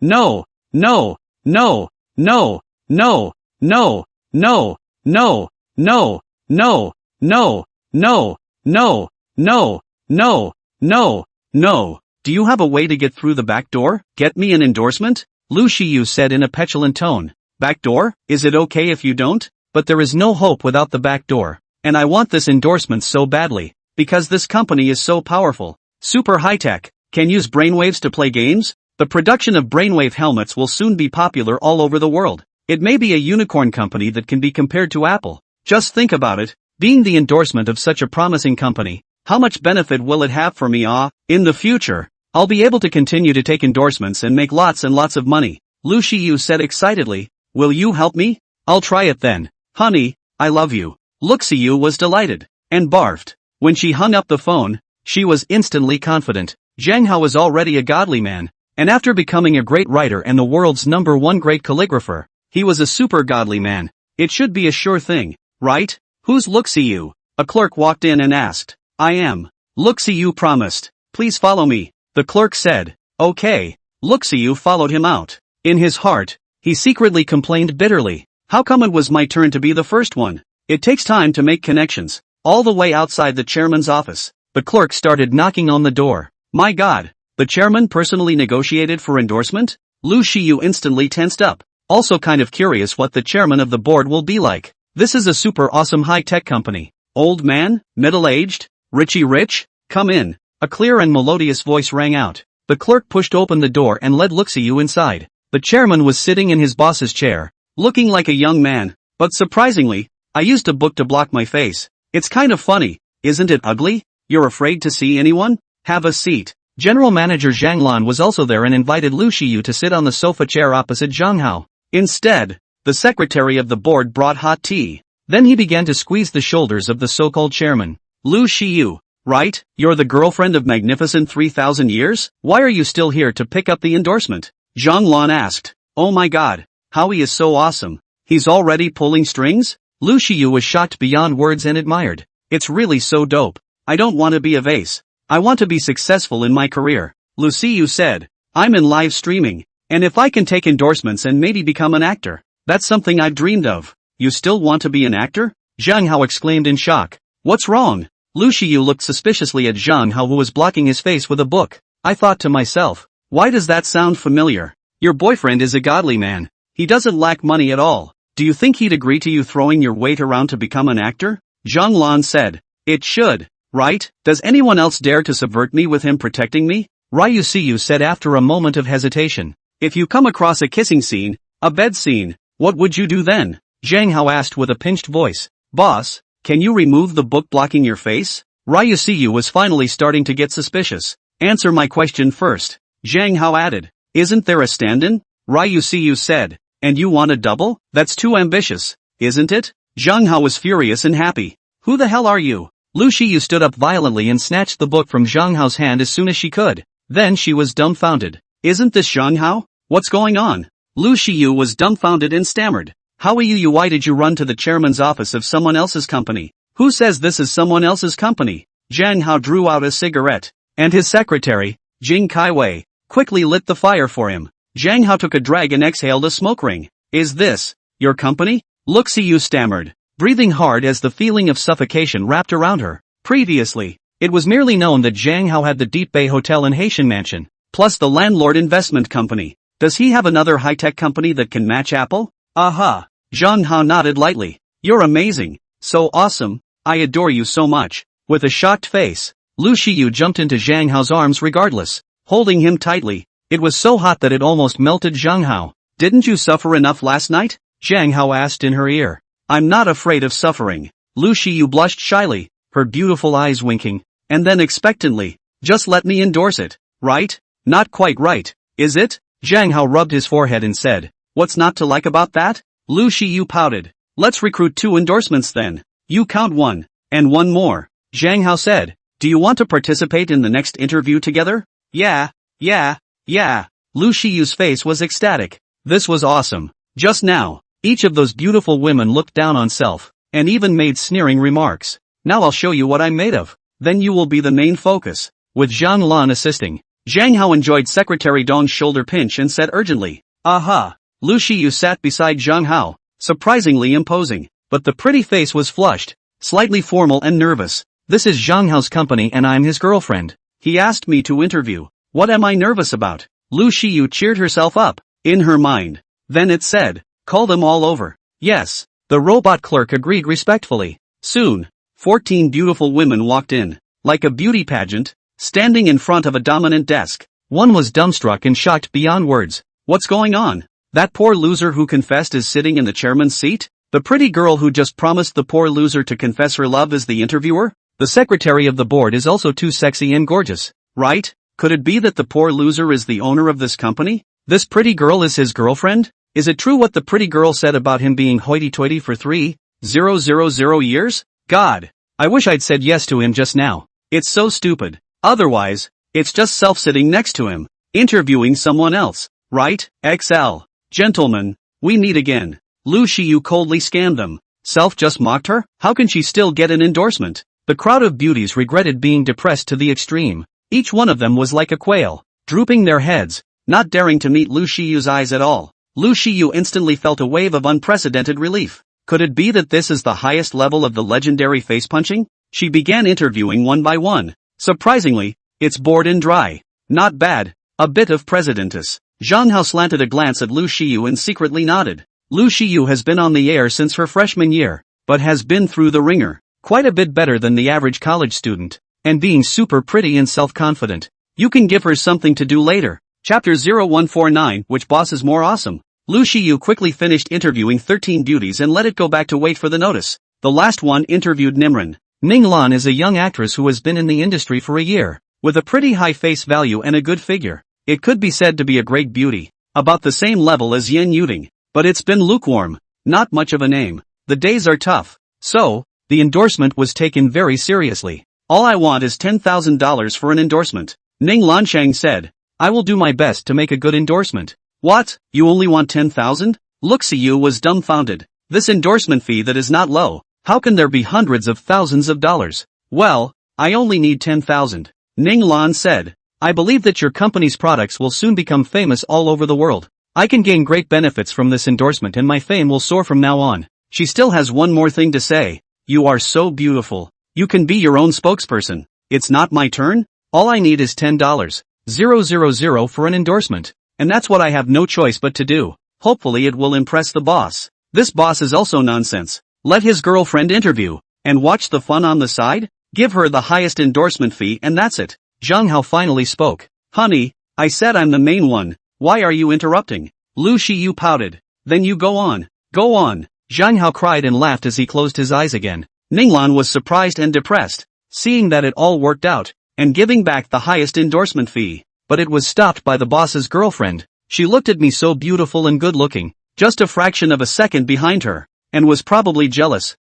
No, no, no, no, no, no, no, no, no, no, no, no, no, no, no, no, no. Do you have a way to get through the back door? Get me an endorsement? Lu Shiyu said in a petulant tone. Back door? Is it okay if you don't? But there is no hope without the back door. And I want this endorsement so badly. Because this company is so powerful. Super high-tech. Can use brainwaves to play games? The production of brainwave helmets will soon be popular all over the world. It may be a unicorn company that can be compared to Apple. Just think about it. Being the endorsement of such a promising company. How much benefit will it have for me? In the future, I'll be able to continue to take endorsements and make lots and lots of money. Lu Shiyu said excitedly. Will you help me? I'll try it then. Honey, I love you. Luxiu was delighted. And barfed. When she hung up the phone, she was instantly confident. Zhang Hao was already a godly man. And after becoming a great writer and the world's #1 great calligrapher, he was a super godly man. It should be a sure thing, right? Who's Luxiu? A clerk walked in and asked. I am. Luxiu promised. Please follow me. The clerk said. Okay. Luxiu followed him out. In his heart, he secretly complained bitterly. How come it was my turn to be the first one? It takes time to make connections. All the way outside the chairman's office, the clerk started knocking on the door. My God, the chairman personally negotiated for endorsement? Lu Shiyu instantly tensed up, also kind of curious what the chairman of the board will be like. This is a super awesome high-tech company. Old man? Middle-aged? Richie rich? Come in. A clear and melodious voice rang out. The clerk pushed open the door and led Luxiu inside. The chairman was sitting in his boss's chair, looking like a young man, but surprisingly, I used a book to block my face. It's kind of funny, isn't it ugly? You're afraid to see anyone? Have a seat. General Manager Zhang Lan was also there and invited Lu Shiyu to sit on the sofa chair opposite Zhang Hao. Instead, the secretary of the board brought hot tea. Then he began to squeeze the shoulders of the so-called chairman. Lu Shiyu, right? You're the girlfriend of Magnificent 3000 Years? Why are you still here to pick up the endorsement? Zhang Lan asked. Oh my God, how he is so awesome. He's already pulling strings? Lu Shiyu was shocked beyond words and admired. It's really so dope. I don't want to be a vase. I want to be successful in my career. Lu Shiyu said. I'm in live streaming. And if I can take endorsements and maybe become an actor, that's something I've dreamed of. You still want to be an actor? Zhang Hao exclaimed in shock. What's wrong? Lu Shiyu looked suspiciously at Zhang Hao, who was blocking his face with a book. I thought to myself, why does that sound familiar? Your boyfriend is a godly man. He doesn't lack money at all. Do you think he'd agree to you throwing your weight around to become an actor? Zhang Lan said. It should, right? Does anyone else dare to subvert me with him protecting me? Ryu Siyu said after a moment of hesitation. If you come across a kissing scene, a bed scene, what would you do then? Zhang Hao asked with a pinched voice. Boss, can you remove the book blocking your face? Ryu Siyu was finally starting to get suspicious. Answer my question first. Zhang Hao added. Isn't there a stand-in? Ryu Siyu said. And you want a double? That's too ambitious, isn't it? Zhang Hao was furious and happy. Who the hell are you? Lu Shiyu stood up violently and snatched the book from Zhang Hao's hand as soon as she could. Then she was dumbfounded. Isn't this Zhang Hao? What's going on? Lu Shiyu was dumbfounded and stammered. How are you? Why did you run to the chairman's office of someone else's company? Who says this is someone else's company? Zhang Hao drew out a cigarette. And his secretary, Jing Kaiwei, quickly lit the fire for him. Zhang Hao took a drag and exhaled a smoke ring. Is this your company? Luxiu stammered, breathing hard as the feeling of suffocation wrapped around her. Previously, it was merely known that Zhang Hao had the Deep Bay Hotel and Haitian Mansion, plus the Landlord Investment Company. Does he have another high-tech company that can match Apple? Aha! Zhang Hao nodded lightly. You're amazing. So awesome. I adore you so much. With a shocked face, Lu Shiyu jumped into Zhang Hao's arms regardless, holding him tightly. It was so hot that it almost melted Zhang Hao. Didn't you suffer enough last night? Zhang Hao asked in her ear. I'm not afraid of suffering. Lu Shiyu blushed shyly, her beautiful eyes winking, and then expectantly. Just let me endorse it, right? Not quite right, is it? Zhang Hao rubbed his forehead and said. What's not to like about that? Lu Shiyu pouted. Let's recruit 2 endorsements then. You count 1, and 1 more. Zhang Hao said. Do you want to participate in the next interview together? Yeah. Lu Shiyu's face was ecstatic. This was awesome. Just now, each of those beautiful women looked down on self, and even made sneering remarks. Now I'll show you what I'm made of. Then you will be the main focus. With Zhang Lan assisting, Zhang Hao enjoyed Secretary Dong's shoulder pinch and said urgently, "Aha." Lu Shiyu sat beside Zhang Hao, surprisingly imposing, but the pretty face was flushed, slightly formal and nervous. "This is Zhang Hao's company and I'm his girlfriend. He asked me to interview. What am I nervous about?" Lu Shiyu cheered herself up, in her mind. Then it said, "Call them all over." Yes, the robot clerk agreed respectfully. Soon, 14 beautiful women walked in, like a beauty pageant, standing in front of a dominant desk. One was dumbstruck and shocked beyond words. "What's going on? That poor loser who confessed is sitting in the chairman's seat? The pretty girl who just promised the poor loser to confess her love is the interviewer? The secretary of the board is also too sexy and gorgeous, right? Could it be that the poor loser is the owner of this company? This pretty girl is his girlfriend? Is it true what the pretty girl said about him being hoity-toity for 3,000 years? God, I wish I'd said yes to him just now. It's so stupid. Otherwise, it's just self sitting next to him, interviewing someone else, right? XL. Gentlemen, we meet again." Lu Shiyu coldly scanned them. Self just mocked her? How can she still get an endorsement? The crowd of beauties regretted being depressed to the extreme. Each one of them was like a quail, drooping their heads, not daring to meet Lu Shiyu's eyes at all. Lu Shiyu instantly felt a wave of unprecedented relief. Could it be that this is the highest level of the legendary face punching? She began interviewing one by one. Surprisingly, it's bored and dry. Not bad. A bit of presidentess. Zhang Hao slanted a glance at Lu Shiyu and secretly nodded. Lu Shiyu has been on the air since her freshman year, but has been through the ringer. Quite a bit better than the average college student. And being super pretty and self-confident. You can give her something to do later. Chapter 0149, which boss is more awesome? Lu Shiyu quickly finished interviewing 13 beauties and let it go back to wait for the notice. The last one interviewed Nimran. Ning Lan is a young actress who has been in the industry for a year, with a pretty high face value and a good figure. It could be said to be a great beauty, about the same level as Yen Yuding, but it's been lukewarm, not much of a name. The days are tough. So, the endorsement was taken very seriously. "All I want is $10,000 for an endorsement," Ning Lanshang said. "I will do my best to make a good endorsement." "What? You only want 10,000? Look, Siyu was dumbfounded. This endorsement fee that is not low. How can there be hundreds of thousands of dollars? "Well, I only need 10,000. Ning Lan said. "I believe that your company's products will soon become famous all over the world. I can gain great benefits from this endorsement and my fame will soar from now on." She still has one more thing to say. "You are so beautiful. You can be your own spokesperson. It's not my turn? All I need is $10,000 for an endorsement. And that's what I have no choice but to do. Hopefully it will impress the boss. This boss is also nonsense. Let his girlfriend interview, and watch the fun on the side? Give her the highest endorsement fee and that's it." Zhang Hao finally spoke. "Honey, I said I'm the main one. Why are you interrupting?" Lu Shiyu pouted. "Then you go on. Go on." Zhang Hao cried and laughed as he closed his eyes again. Ninglan was surprised and depressed, seeing that it all worked out, and giving back the highest endorsement fee. But it was stopped by the boss's girlfriend. She looked at me so beautiful and good looking, just a fraction of a second behind her, and was probably jealous,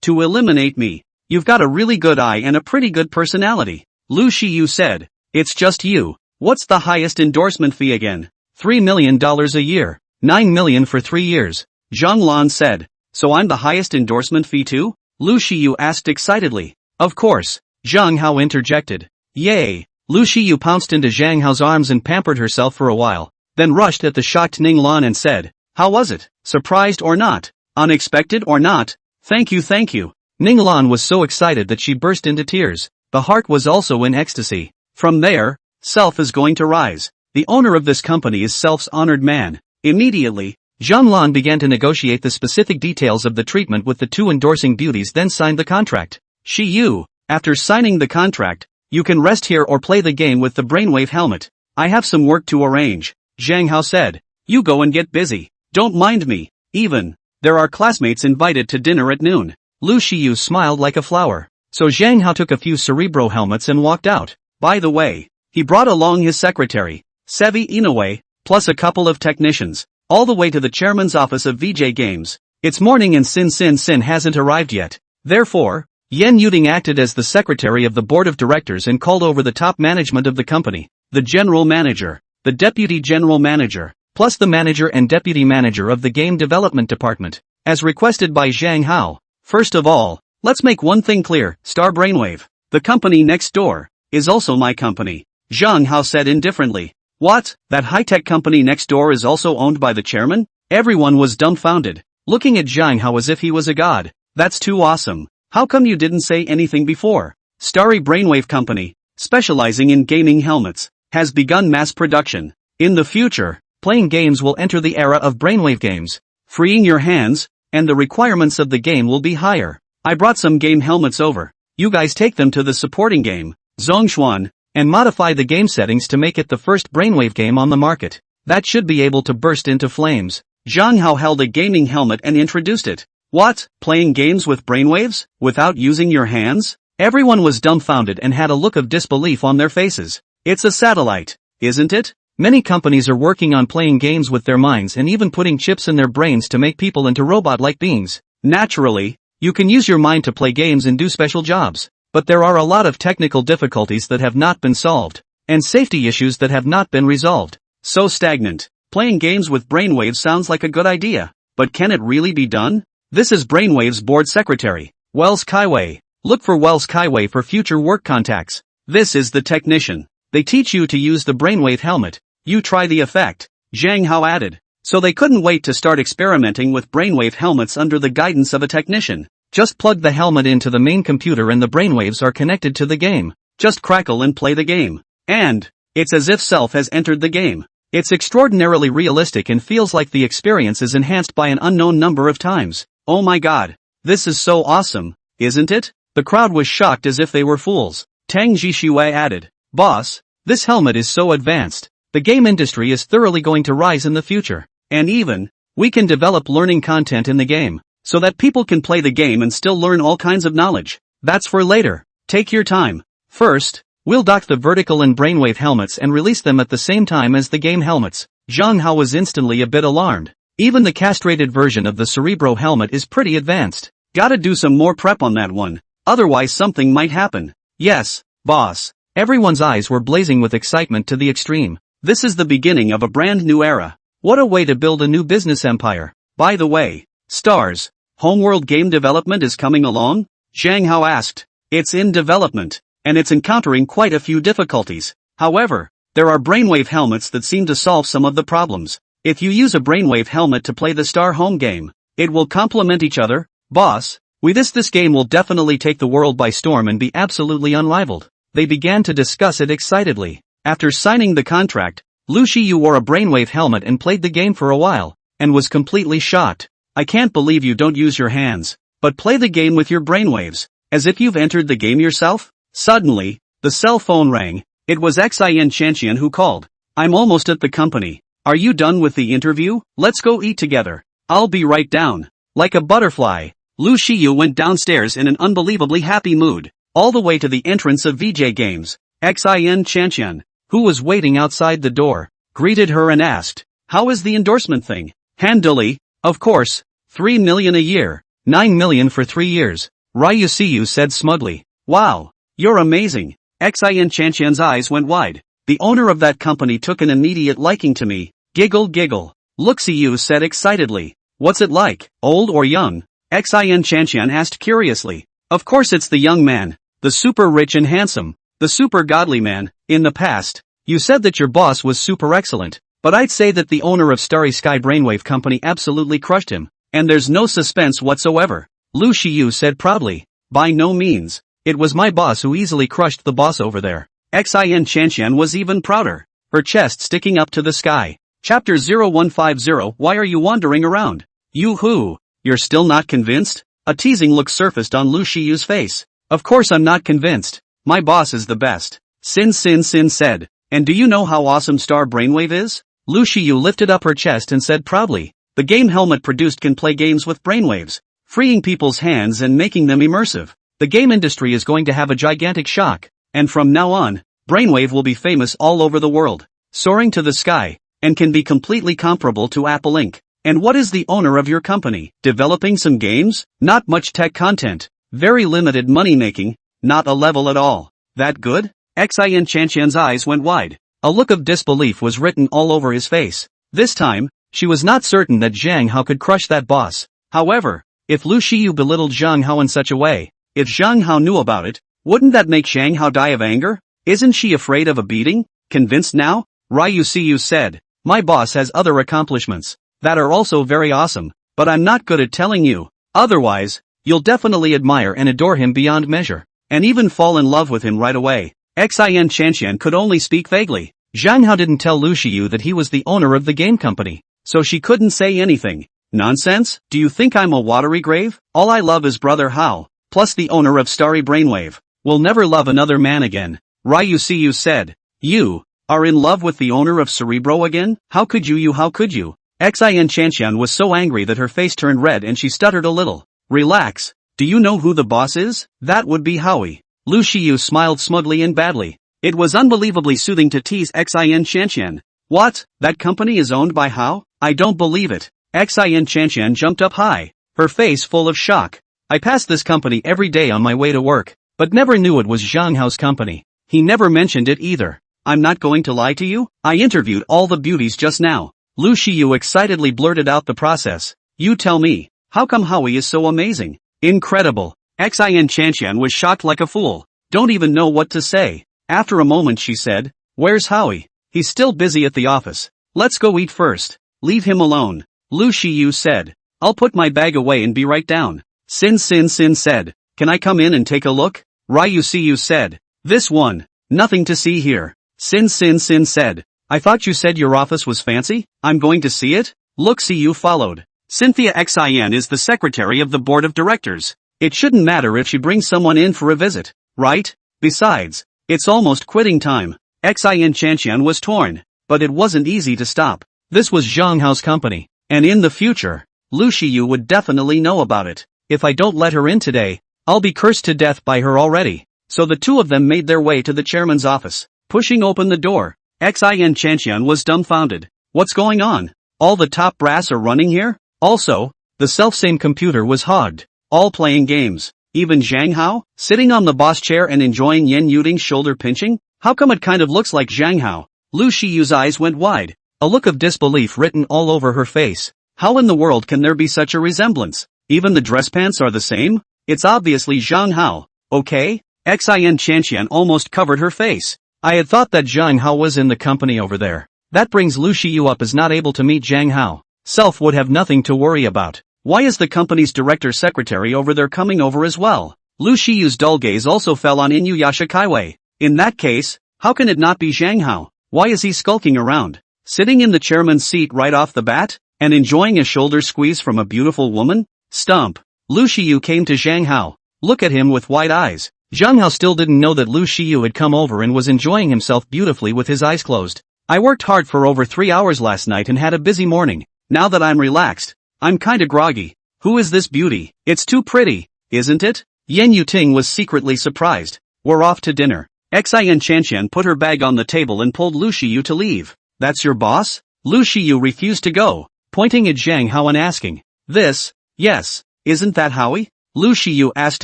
to eliminate me. "You've got a really good eye and a pretty good personality," Lu Shiyu said. "It's just you. What's the highest endorsement fee again?" $3 million a year. 9 million for 3 years. Zhang Lan said. "So I'm the highest endorsement fee too?" Lu Shiyu asked excitedly. "Of course," Zhang Hao interjected. "Yay." Lu Shiyu pounced into Zhang Hao's arms and pampered herself for a while, then rushed at the shocked Ning Lan and said, "How was it? Surprised or not? Unexpected or not? Thank you, thank you." Ning Lan was so excited that she burst into tears. The heart was also in ecstasy. From there, Self is going to rise. The owner of this company is Self's honored man. Immediately, Zhang Lan began to negotiate the specific details of the treatment with the two endorsing beauties, then signed the contract. Shiyu, after signing the contract, "You can rest here or play the game with the brainwave helmet. I have some work to arrange," Zhang Hao said. "You go and get busy. Don't mind me, even. There are classmates invited to dinner at noon." Lu Shiyu smiled like a flower. So Zhang Hao took a few Cerebro helmets and walked out. By the way, he brought along his secretary, Sevi Inoue, plus a couple of technicians, all the way to the chairman's office of VJ Games. It's morning and Sin hasn't arrived yet. Therefore, Yen Yuding acted as the secretary of the board of directors and called over the top management of the company, the general manager, the deputy general manager, plus the manager and deputy manager of the game development department, as requested by Zhang Hao. "First of all, let's make one thing clear, Star Brainwave, the company next door, is also my company. Zhang Hao said indifferently. What? That high-tech company next door is also owned by the chairman? Everyone was dumbfounded, looking at Zhang Hao as if he was a god. That's too awesome. How come you didn't say anything before? Starry Brainwave Company, specializing in gaming helmets, has begun mass production. In the future, playing games will enter the era of brainwave games, freeing your hands, and the requirements of the game will be higher. I brought some game helmets over. You guys take them to the supporting game, Zhongshuan, and modify the game settings to make it the first brainwave game on the market. That should be able to burst into flames. Zhang Hao held a gaming helmet and introduced it. What? Playing games with brainwaves? Without using your hands? Everyone was dumbfounded and had a look of disbelief on their faces. It's a satellite, isn't it? Many companies are working on playing games with their minds and even putting chips in their brains to make people into robot-like beings. Naturally, you can use your mind to play games and do special jobs. But there are a lot of technical difficulties that have not been solved, and safety issues that have not been resolved. So stagnant. Playing games with brainwaves sounds like a good idea, but can it really be done? This is Brainwave's board secretary, Wells Kaiwei. Look for Wells Kaiwei for future work contacts. This is the technician. They teach you to use the brainwave helmet. You try the effect, Zhang Hao added. So they couldn't wait to start experimenting with brainwave helmets under the guidance of a technician. Just plug the helmet into the main computer and the brainwaves are connected to the game. Just crackle and play the game. And it's as if self has entered the game. It's extraordinarily realistic and feels like the experience is enhanced by an unknown number of times. Oh my god. This is so awesome, isn't it? The crowd was shocked as if they were fools. Tang Jishui added. Boss, this helmet is so advanced. The game industry is thoroughly going to rise in the future. And even, we can develop learning content in the game, so that people can play the game and still learn all kinds of knowledge. That's for later. Take your time. First, we'll dock the vertical and brainwave helmets and release them at the same time as the game helmets. Zhang Hao was instantly a bit alarmed. Even the castrated version of the Cerebro helmet is pretty advanced. Gotta do some more prep on that one. Otherwise something might happen. Yes, boss. Everyone's eyes were blazing with excitement to the extreme. This is the beginning of a brand new era. What a way to build a new business empire. By the way, Stars, homeworld game development is coming along? Zhang Hao asked. It's in development, and it's encountering quite a few difficulties. However, there are brainwave helmets that seem to solve some of the problems. If you use a brainwave helmet to play the Star home game, it will complement each other. Boss, this game will definitely take the world by storm and be absolutely unrivaled. They began to discuss it excitedly. After signing the contract, Lu Shiyu wore a brainwave helmet and played the game for a while, and was completely shocked. I can't believe you don't use your hands, but play the game with your brainwaves, as if you've entered the game yourself? Suddenly, the cell phone rang. It was Xin Chanqian who called. I'm almost at the company. Are you done with the interview? Let's go eat together. I'll be right down. Like a butterfly, Lu Shiyu went downstairs in an unbelievably happy mood, all the way to the entrance of VJ Games. Xin Chanqian, who was waiting outside the door, greeted her and asked, how is the endorsement thing? Handily, of course, 3 million a year, 9 million for 3 years, Ryu Siyu said smugly. Wow, you're amazing. Xin Chanqian's eyes went wide. The owner of that company took an immediate liking to me. Giggle giggle. Look, Siyu said excitedly. What's it like, old or young? Xin Chanqian asked curiously. Of course it's the young man, the super rich and handsome, the super godly man. In the past, you said that your boss was super excellent, but I'd say that the owner of Starry Sky Brainwave Company absolutely crushed him, and there's no suspense whatsoever. Lu Shiyu said proudly. By no means. It was my boss who easily crushed the boss over there. Xin Chanqian was even prouder, her chest sticking up to the sky. Chapter 0150. Why are you wandering around? Yoo-hoo, you're still not convinced? A teasing look surfaced on Lu Shiyu's face. Of course I'm not convinced. My boss is the best. Sin said. And do you know how awesome Star Brainwave is? Lu Shiyu lifted up her chest and said proudly. The game helmet produced can play games with brainwaves, freeing people's hands and making them immersive. The game industry is going to have a gigantic shock, and from now on, Brainwave will be famous all over the world, soaring to the sky, and can be completely comparable to Apple Inc. And what is the owner of your company? Developing some games? Not much tech content, very limited money making, not a level at all. That good? Xin Chanqian's eyes went wide. A look of disbelief was written all over his face. This time, she was not certain that Zhang Hao could crush that boss. However, if Lu Shiyu belittled Zhang Hao in such a way, if Zhang Hao knew about it, wouldn't that make Zhang Hao die of anger? Isn't she afraid of a beating? Convinced now? Ryuseyu said. My boss has other accomplishments that are also very awesome, but I'm not good at telling you. Otherwise, you'll definitely admire and adore him beyond measure, and even fall in love with him right away. Xin Chanshan could only speak vaguely. Zhang Hao didn't tell Lu Shiyu that he was the owner of the game company, so she couldn't say anything. Nonsense? Do you think I'm a watery grave? All I love is Brother Hao, plus the owner of Starry Brainwave. Will never love another man again. Ryuseyu said. You are in love with the owner of Cerebro again? How could you? How could you? Xin Chanshan was so angry that her face turned red and she stuttered a little. Relax. Do you know who the boss is? That would be Howie. Lu Shiyu smiled smugly and badly. It was unbelievably soothing to tease Xin Chanshan. What? That company is owned by Hao? I don't believe it. Xin Chanshan jumped up high, her face full of shock. I pass this company every day on my way to work, but never knew it was Zhang Hao's company. He never mentioned it either. I'm not going to lie to you. I interviewed all the beauties just now. Lu Shiyu excitedly blurted out the process. You tell me, how come Howie is so amazing? Incredible. Xin Chanshan was shocked like a fool. Don't even know what to say. After a moment she said, Where's Howie? He's still busy at the office. Let's go eat first. Leave him alone. Lu Shiyu said. I'll put my bag away and be right down. Sin said. Can I come in and take a look? Ryuseyu said. This one. Nothing to see here. Sin said. I thought you said your office was fancy? I'm going to see it? Look, Siyu followed. Cynthia Xin is the secretary of the board of directors. It shouldn't matter if she brings someone in for a visit, right? Besides, it's almost quitting time. Xin Chanshan was torn, but it wasn't easy to stop. This was Zhang Hao's company, and in the future, Lu Shiyu would definitely know about it. If I don't let her in today, I'll be cursed to death by her already. So the two of them made their way to the chairman's office. Pushing open the door, Xin Chanshan was dumbfounded. What's going on? All the top brass are running here? Also, the selfsame computer was hogged, all playing games. Even Zhang Hao, sitting on the boss chair and enjoying Yen Yuding's shoulder pinching? How come it kind of looks like Zhang Hao? Lu Shiyu's eyes went wide, a look of disbelief written all over her face. How in the world can there be such a resemblance? Even the dress pants are the same? It's obviously Zhang Hao, okay? Xin Chanshan almost covered her face. I had thought that Zhang Hao was in the company over there. That brings Lu Shiyu up as not able to meet Zhang Hao. Self would have nothing to worry about. Why is the company's director secretary over there coming over as well? Lu Shiyu's dull gaze also fell on Inuyasha Kaiwei. In that case, how can it not be Zhang Hao? Why is he skulking around? Sitting in the chairman's seat right off the bat? And enjoying a shoulder squeeze from a beautiful woman? Stump. Lu Shiyu came to Zhang Hao. Look at him with wide eyes. Zhang Hao still didn't know that Lu Shiyu had come over and was enjoying himself beautifully with his eyes closed. I worked hard for over 3 hours last night and had a busy morning. Now that I'm relaxed, I'm kinda groggy. Who is this beauty? It's too pretty, isn't it? Yen Yuting was secretly surprised. We're off to dinner. Xin Chanshan put her bag on the table and pulled Lu Shiyu to leave. That's your boss? Lu Shiyu refused to go, pointing at Zhang Hao and asking. This? Yes. Isn't that Howie? Lu Shiyu asked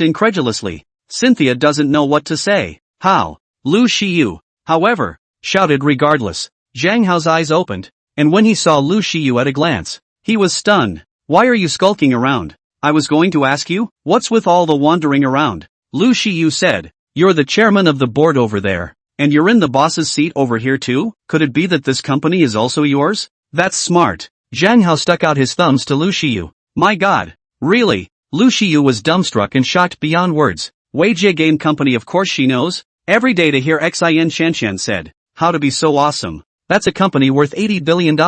incredulously. Cynthia doesn't know what to say. How? Lu Shiyu, however, shouted regardless. Zhang Hao's eyes opened, and when he saw Lu Shiyu at a glance, he was stunned. Why are you skulking around? I was going to ask you, what's with all the wandering around? Lu Shiyu said. You're the chairman of the board over there, and you're in the boss's seat over here too? Could it be that this company is also yours? That's smart. Zhang Hao stuck out his thumbs to Lu Shiyu. My god. Really? Lu Shiyu was dumbstruck and shocked beyond words. Weijie Game Company, of course she knows. Every day to hear Xin Chanshan said. How to be so awesome. That's a company worth $80 billion.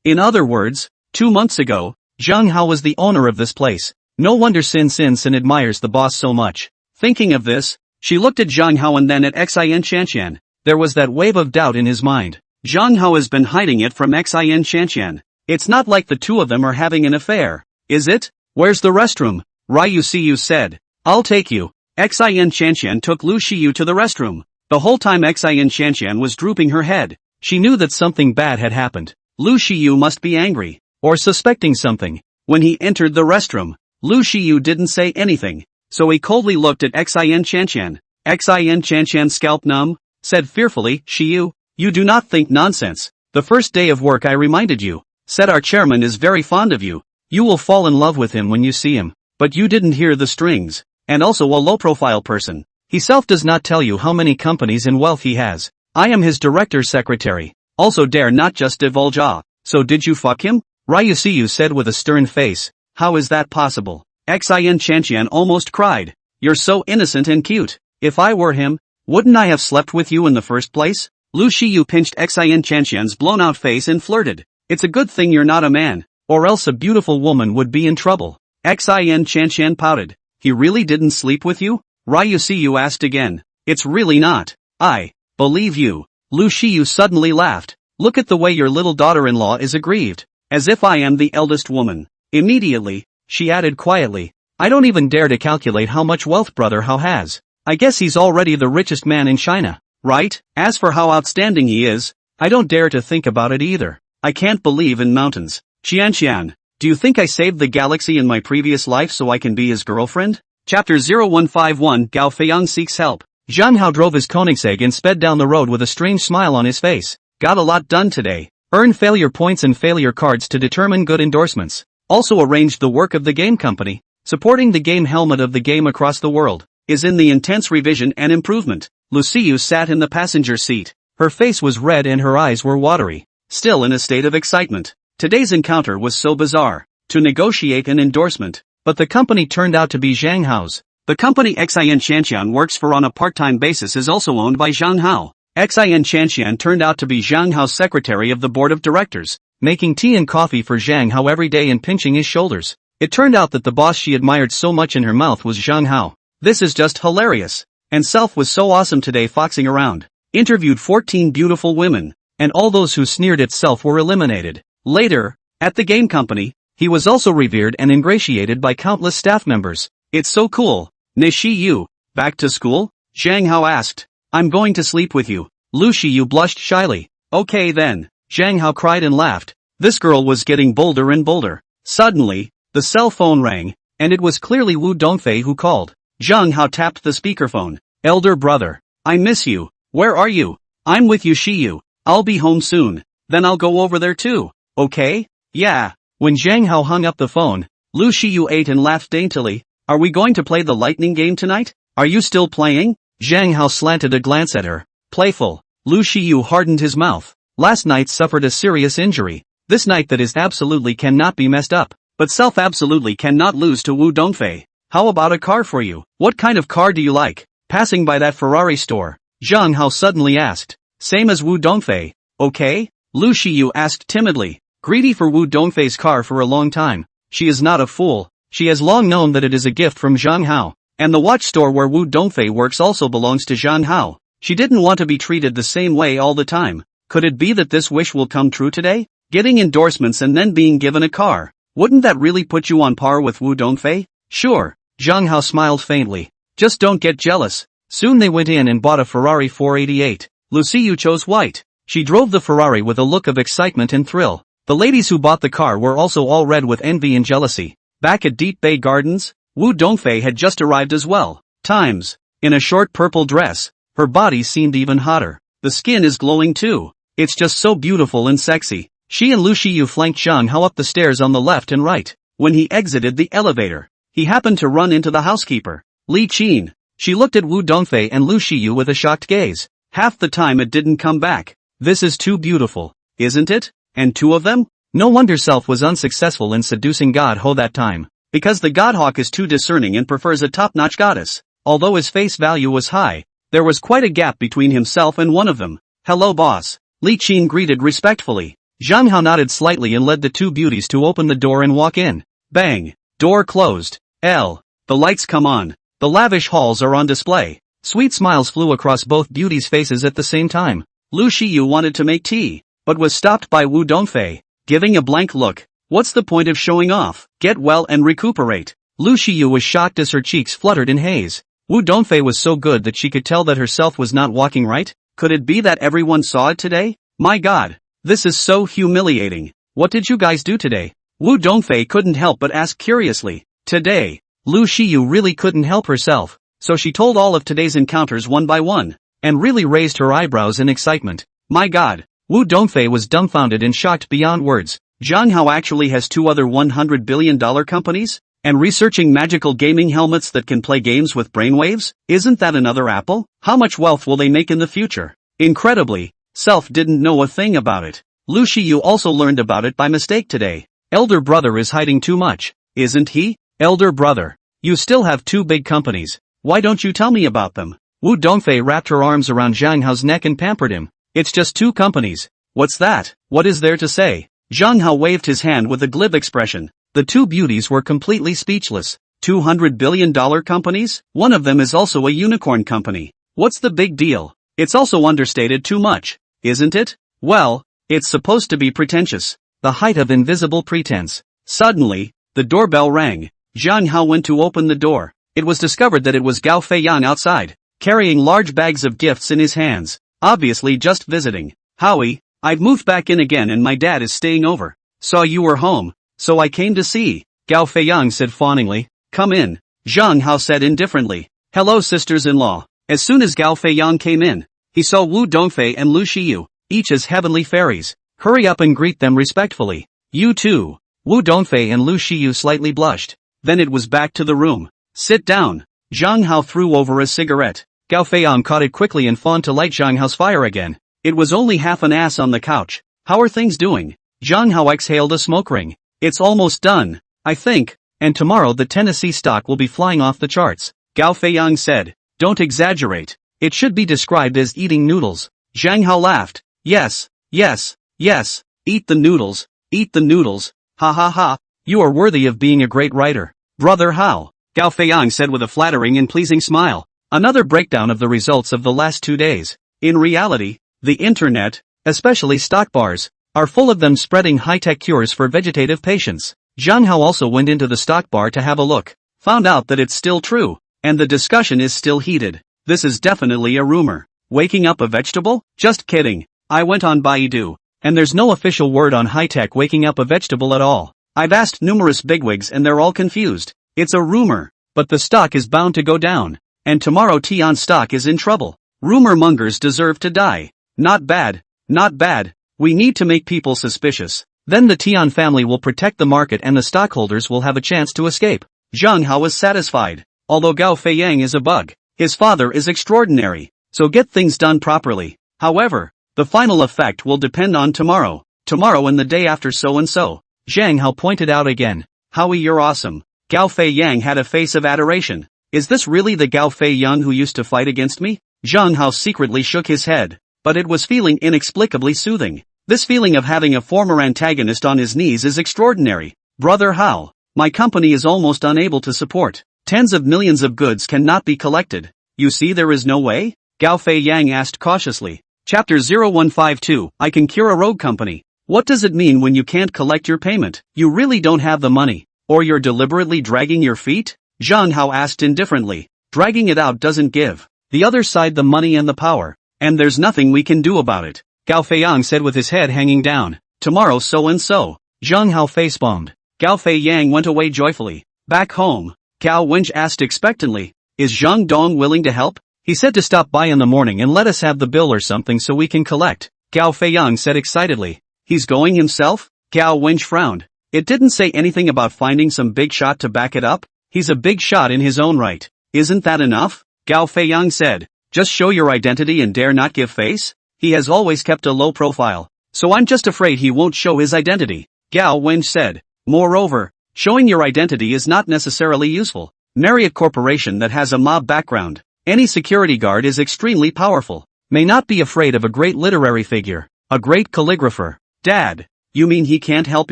In other words, 2 months ago, Zhang Hao was the owner of this place. No wonder Sin admires the boss so much. Thinking of this, she looked at Zhang Hao and then at Xin Chanshan. There was that wave of doubt in his mind. Zhang Hao has been hiding it from Xin Chanshan. It's not like the two of them are having an affair, is it? Where's the restroom? Ryuseyu said. I'll take you. Xin Chanshan took Lu Shiyu to the restroom. The whole time Xin Chanshan was drooping her head. She knew that something bad had happened. Lu Shiyu must be angry, or suspecting something. When he entered the restroom, Lu Shiyu didn't say anything, so he coldly looked at Xin Chanshan. Xin Chanshan, scalp numb, said fearfully, Shiyu, you do not think nonsense. The first day of work I reminded you, said our chairman is very fond of you. You will fall in love with him when you see him. But you didn't hear the strings. And also a low-profile person. He self does not tell you how many companies and wealth he has. I am his director's secretary. Also dare not just divulge So did you fuck him? Ryuseyu said with a stern face. How is that possible? Xin Chanqian almost cried. You're so innocent and cute. If I were him, wouldn't I have slept with you in the first place? Lu Shiyu pinched Xin Chanqian's blown-out face and flirted. It's a good thing you're not a man, or else a beautiful woman would be in trouble. Xin Chanqian pouted. He really didn't sleep with you? Ryuseyu asked again. It's really not. I believe you. Lu Shiyu suddenly laughed. Look at the way your little daughter-in-law is aggrieved. As if I am the eldest woman. Immediately, she added quietly. I don't even dare to calculate how much wealth brother Hao has. I guess he's already the richest man in China, right? As for how outstanding he is, I don't dare to think about it either. I can't believe in mountains. Qianqian, do you think I saved the galaxy in my previous life so I can be his girlfriend? Chapter 0151 Gao Feiyang seeks help. Zhang Hao drove his Koenigsegg and sped down the road with a strange smile on his face. Got a lot done today. Earned failure points and failure cards to determine good endorsements. Also arranged the work of the game company, supporting the game helmet of the game across the world. Is in the intense revision and improvement. Luciu sat in the passenger seat. Her face was red and her eyes were watery. Still in a state of excitement. Today's encounter was so bizarre. To negotiate an endorsement. But the company turned out to be Zhang Hao's. The company Xin Chanqian works for on a part-time basis is also owned by Zhang Hao. Xin Chanqian turned out to be Zhang Hao's secretary of the board of directors, making tea and coffee for Zhang Hao every day and pinching his shoulders. It turned out that the boss she admired so much in her mouth was Zhang Hao. This is just hilarious. And Self was so awesome today foxing around. Interviewed 14 beautiful women, and all those who sneered at Self were eliminated. Later, at the game company, he was also revered and ingratiated by countless staff members. It's so cool. Nishi Yu, back to school? Zhang Hao asked. I'm going to sleep with you. Lu Shiyu blushed shyly. Okay then. Zhang Hao cried and laughed. This girl was getting bolder and bolder. Suddenly, the cell phone rang, and it was clearly Wu Dongfei who called. Zhang Hao tapped the speakerphone. Elder brother. I miss you. Where are you? I'm with you Shiyu. I'll be home soon. Then I'll go over there too. Okay? Yeah. When Zhang Hao hung up the phone, Lu Shiyu ate and laughed daintily. Are we going to play the lightning game tonight? Are you still playing? Zhang Hao slanted a glance at her. Playful. Lu Shiyu hardened his mouth. Last night suffered a serious injury. This night that is absolutely cannot be messed up. But Self absolutely cannot lose to Wu Dongfei. How about a car for you? What kind of car do you like? Passing by that Ferrari store, Zhang Hao suddenly asked. Same as Wu Dongfei. Okay? Lu Shiyu asked timidly. Greedy for Wu Dongfei's car for a long time. She is not a fool. She has long known that it is a gift from Zhang Hao. And the watch store where Wu Dongfei works also belongs to Zhang Hao. She didn't want to be treated the same way all the time. Could it be that this wish will come true today? Getting endorsements and then being given a car. Wouldn't that really put you on par with Wu Dongfei? Sure. Zhang Hao smiled faintly. Just don't get jealous. Soon they went in and bought a Ferrari 488. Luciu chose white. She drove the Ferrari with a look of excitement and thrill. The ladies who bought the car were also all red with envy and jealousy. Back at Deep Bay Gardens, Wu Dongfei had just arrived as well. Times. In a short purple dress. Her body seemed even hotter. The skin is glowing too. It's just so beautiful and sexy. She and Lu Shiyu flanked Zhang Hao up the stairs on the left and right. When he exited the elevator, he happened to run into the housekeeper, Li Qin. She looked at Wu Dongfei and Lu Shiyu with a shocked gaze. Half the time it didn't come back. This is too beautiful, isn't it? And two of them? No wonder Self was unsuccessful in seducing God Ho that time. Because the Godhawk is too discerning and prefers a top-notch goddess. Although his face value was high, there was quite a gap between himself and one of them. Hello boss. Li Qin greeted respectfully. Zhang Hao nodded slightly and led the two beauties to open the door and walk in. Bang. Door closed. The lights come on. The lavish halls are on display. Sweet smiles flew across both beauties' faces at the same time. Lu Shiyu wanted to make tea, but was stopped by Wu Dongfei, giving a blank look. What's the point of showing off? Get well and recuperate. Lu Shiyu was shocked as her cheeks fluttered in haze. Wu Dongfei was so good that she could tell that herself was not walking right. Could it be that everyone saw it today? My god. This is so humiliating. What did you guys do today? Wu Dongfei couldn't help but ask curiously. Today, Lu Shiyu really couldn't help herself, so she told all of today's encounters one by one, and really raised her eyebrows in excitement. My god. Wu Dongfei was dumbfounded and shocked beyond words. Zhang Hao actually has two other $100 billion companies? And researching magical gaming helmets that can play games with brainwaves? Isn't that another Apple? How much wealth will they make in the future? Incredibly, Self didn't know a thing about it. Lu Shiyu also learned about it by mistake today. Elder brother is hiding too much, isn't he? Elder brother, you still have two big companies. Why don't you tell me about them? Wu Dongfei wrapped her arms around Zhang Hao's neck and pampered him. It's just two companies. What's that? What is there to say? Zhang Hao waved his hand with a glib expression. The two beauties were completely speechless. $200 billion companies? One of them is also a unicorn company. What's the big deal? It's also understated too much, isn't it? Well, it's supposed to be pretentious. The height of invisible pretense. Suddenly, the doorbell rang. Zhang Hao went to open the door. It was discovered that it was Gao Feiyang outside, carrying large bags of gifts in his hands, obviously just visiting. Howie, I've moved back in again and my dad is staying over. Saw you were home, so I came to see. Gao Feiyang said fawningly. Come in, Zhang Hao said indifferently. Hello sisters-in-law. As soon as Gao Feiyang came in, he saw Wu Dongfei and Lu Shiyu, each as heavenly fairies. Hurry up and greet them respectfully. You too. Wu Dongfei and Lu Shiyu slightly blushed. Then it was back to the room. Sit down. Zhang Hao threw over a cigarette. Gao Feiyang caught it quickly and fawned to light Zhang Hao's fire again. It was only half an ass on the couch. How are things doing? Zhang Hao exhaled a smoke ring. It's almost done, I think, and tomorrow the Tennessee stock will be flying off the charts. Gao Feiyang said. Don't exaggerate. It should be described as eating noodles. Zhang Hao laughed. Yes, yes, yes. Eat the noodles. Eat the noodles. Ha ha ha. You are worthy of being a great writer. Brother Hao. Gao Feiyang said with a flattering and pleasing smile. Another breakdown of the results of the last 2 days. In reality, the internet, especially stock bars, are full of them spreading high-tech cures for vegetative patients. Zhang Hao also went into the stock bar to have a look. Found out that it's still true, and the discussion is still heated. This is definitely a rumor. Waking up a vegetable? Just kidding. I went on Baidu, and there's no official word on high-tech waking up a vegetable at all. I've asked numerous bigwigs and they're all confused. It's a rumor, but the stock is bound to go down, and tomorrow Tian stock is in trouble. Rumor mongers deserve to die. Not bad, not bad. We need to make people suspicious. Then the Tian family will protect the market and the stockholders will have a chance to escape. Zhang Hao was satisfied. Although Gao Feiyang is a bug, his father is extraordinary, so get things done properly. However, the final effect will depend on tomorrow. Tomorrow and the day after so and so. Zhang Hao pointed out again. Howie, you're awesome. Gao Feiyang had a face of adoration. Is this really the Gao Feiyang who used to fight against me? Zhang Hao secretly shook his head, but it was feeling inexplicably soothing. This feeling of having a former antagonist on his knees is extraordinary. Brother Hao, my company is almost unable to support. Tens of millions of goods cannot be collected. You see there is no way? Gao Feiyang asked cautiously. Chapter 0152, I can cure a rogue company. What does it mean when you can't collect your payment? You really don't have the money. Or you're deliberately dragging your feet? Zhang Hao asked indifferently. Dragging it out doesn't give the other side the money and the power, and there's nothing we can do about it. Gao Feiyang said with his head hanging down. Tomorrow so and so. Zhang Hao facepalmed. Gao Feiyang went away joyfully. Back home, Gao Wenj asked expectantly. Is Zhang Dong willing to help? He said to stop by in the morning and let us have the bill or something so we can collect. Gao Feiyang said excitedly. He's going himself? Gao Wenj frowned. It didn't say anything about finding some big shot to back it up. He's a big shot in his own right. Isn't that enough? Gao Feiyang said. Just show your identity and dare not give face? He has always kept a low profile, so I'm just afraid he won't show his identity. Gao Wenj said. Moreover, showing your identity is not necessarily useful. Marry a corporation that has a mob background. Any security guard is extremely powerful. May not be afraid of a great literary figure, a great calligrapher. Dad, you mean he can't help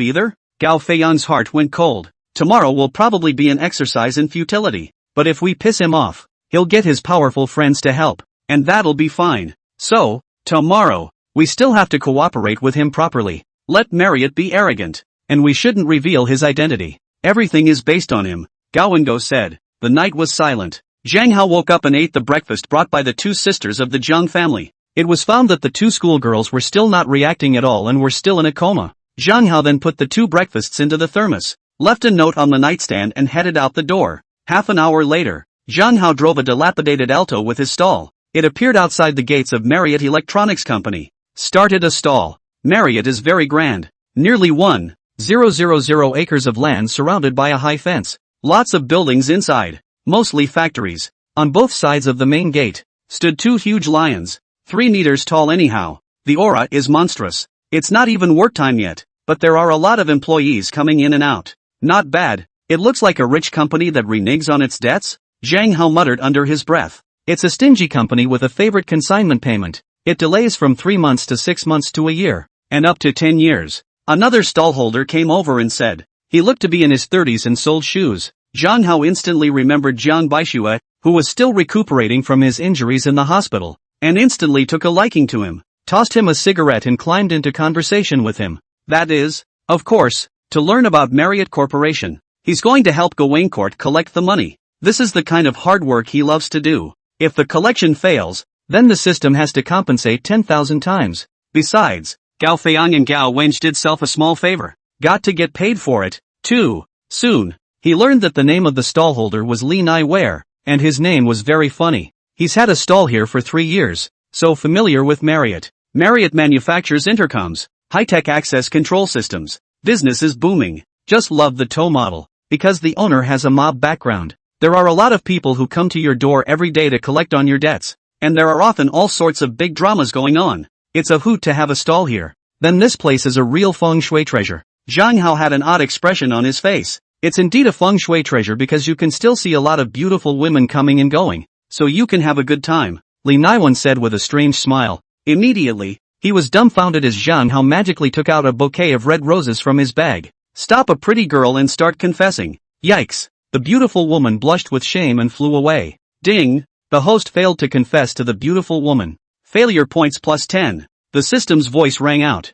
either? Gao Feiyang's heart went cold. Tomorrow will probably be an exercise in futility, but if we piss him off, he'll get his powerful friends to help, and that'll be fine. So, tomorrow, we still have to cooperate with him properly. Let Marriott be arrogant, and we shouldn't reveal his identity. Everything is based on him, Gao Wengo said. The night was silent. Zhang Hao woke up and ate the breakfast brought by the two sisters of the Zhang family. It was found that the two schoolgirls were still not reacting at all and were still in a coma. Zhang Hao then put the two breakfasts into the thermos, left a note on the nightstand and headed out the door. Half an hour later, Zhang Hao drove a dilapidated Alto with his stall. It appeared outside the gates of Marriott Electronics Company. Started a stall. Marriott is very grand. Nearly 1,000 acres of land surrounded by a high fence. Lots of buildings inside, mostly factories. On both sides of the main gate stood two huge lions, 3 meters tall anyhow. The aura is monstrous. It's not even work time yet, but there are a lot of employees coming in and out. Not bad. It looks like a rich company that reneges on its debts, Zhang Hao muttered under his breath. It's a stingy company with a favorite consignment payment. It delays from 3 months to 6 months to a year, and up to 10 years. Another stallholder came over and said. He looked to be in his 30s and sold shoes. Zhang Hao instantly remembered Jiang Baixue, who was still recuperating from his injuries in the hospital, and instantly took a liking to him, tossed him a cigarette and climbed into conversation with him. That is, of course, to learn about Marriott Corporation. He's going to help Gawain Court collect the money. This is the kind of hard work he loves to do. If the collection fails, then the system has to compensate 10,000 times. Besides, Gao Feiyang and Gao Wenj did self a small favor. Got to get paid for it, too. Soon, he learned that the name of the stallholder was Li Nai Ware, and his name was very funny. He's had a stall here for 3 years, so familiar with Marriott. Marriott manufactures intercoms, high-tech access control systems. Business is booming. Just love the tow model. Because the owner has a mob background. There are a lot of people who come to your door every day to collect on your debts, and there are often all sorts of big dramas going on. It's a hoot to have a stall here. Then this place is a real feng shui treasure. Zhang Hao had an odd expression on his face. It's indeed a feng shui treasure because you can still see a lot of beautiful women coming and going, so you can have a good time, Li Naiwan said with a strange smile. Immediately, he was dumbfounded as Zhang Hao magically took out a bouquet of red roses from his bag. Stop a pretty girl and start confessing. Yikes. The beautiful woman blushed with shame and flew away. Ding! The host failed to confess to the beautiful woman. Failure points plus 10. The system's voice rang out.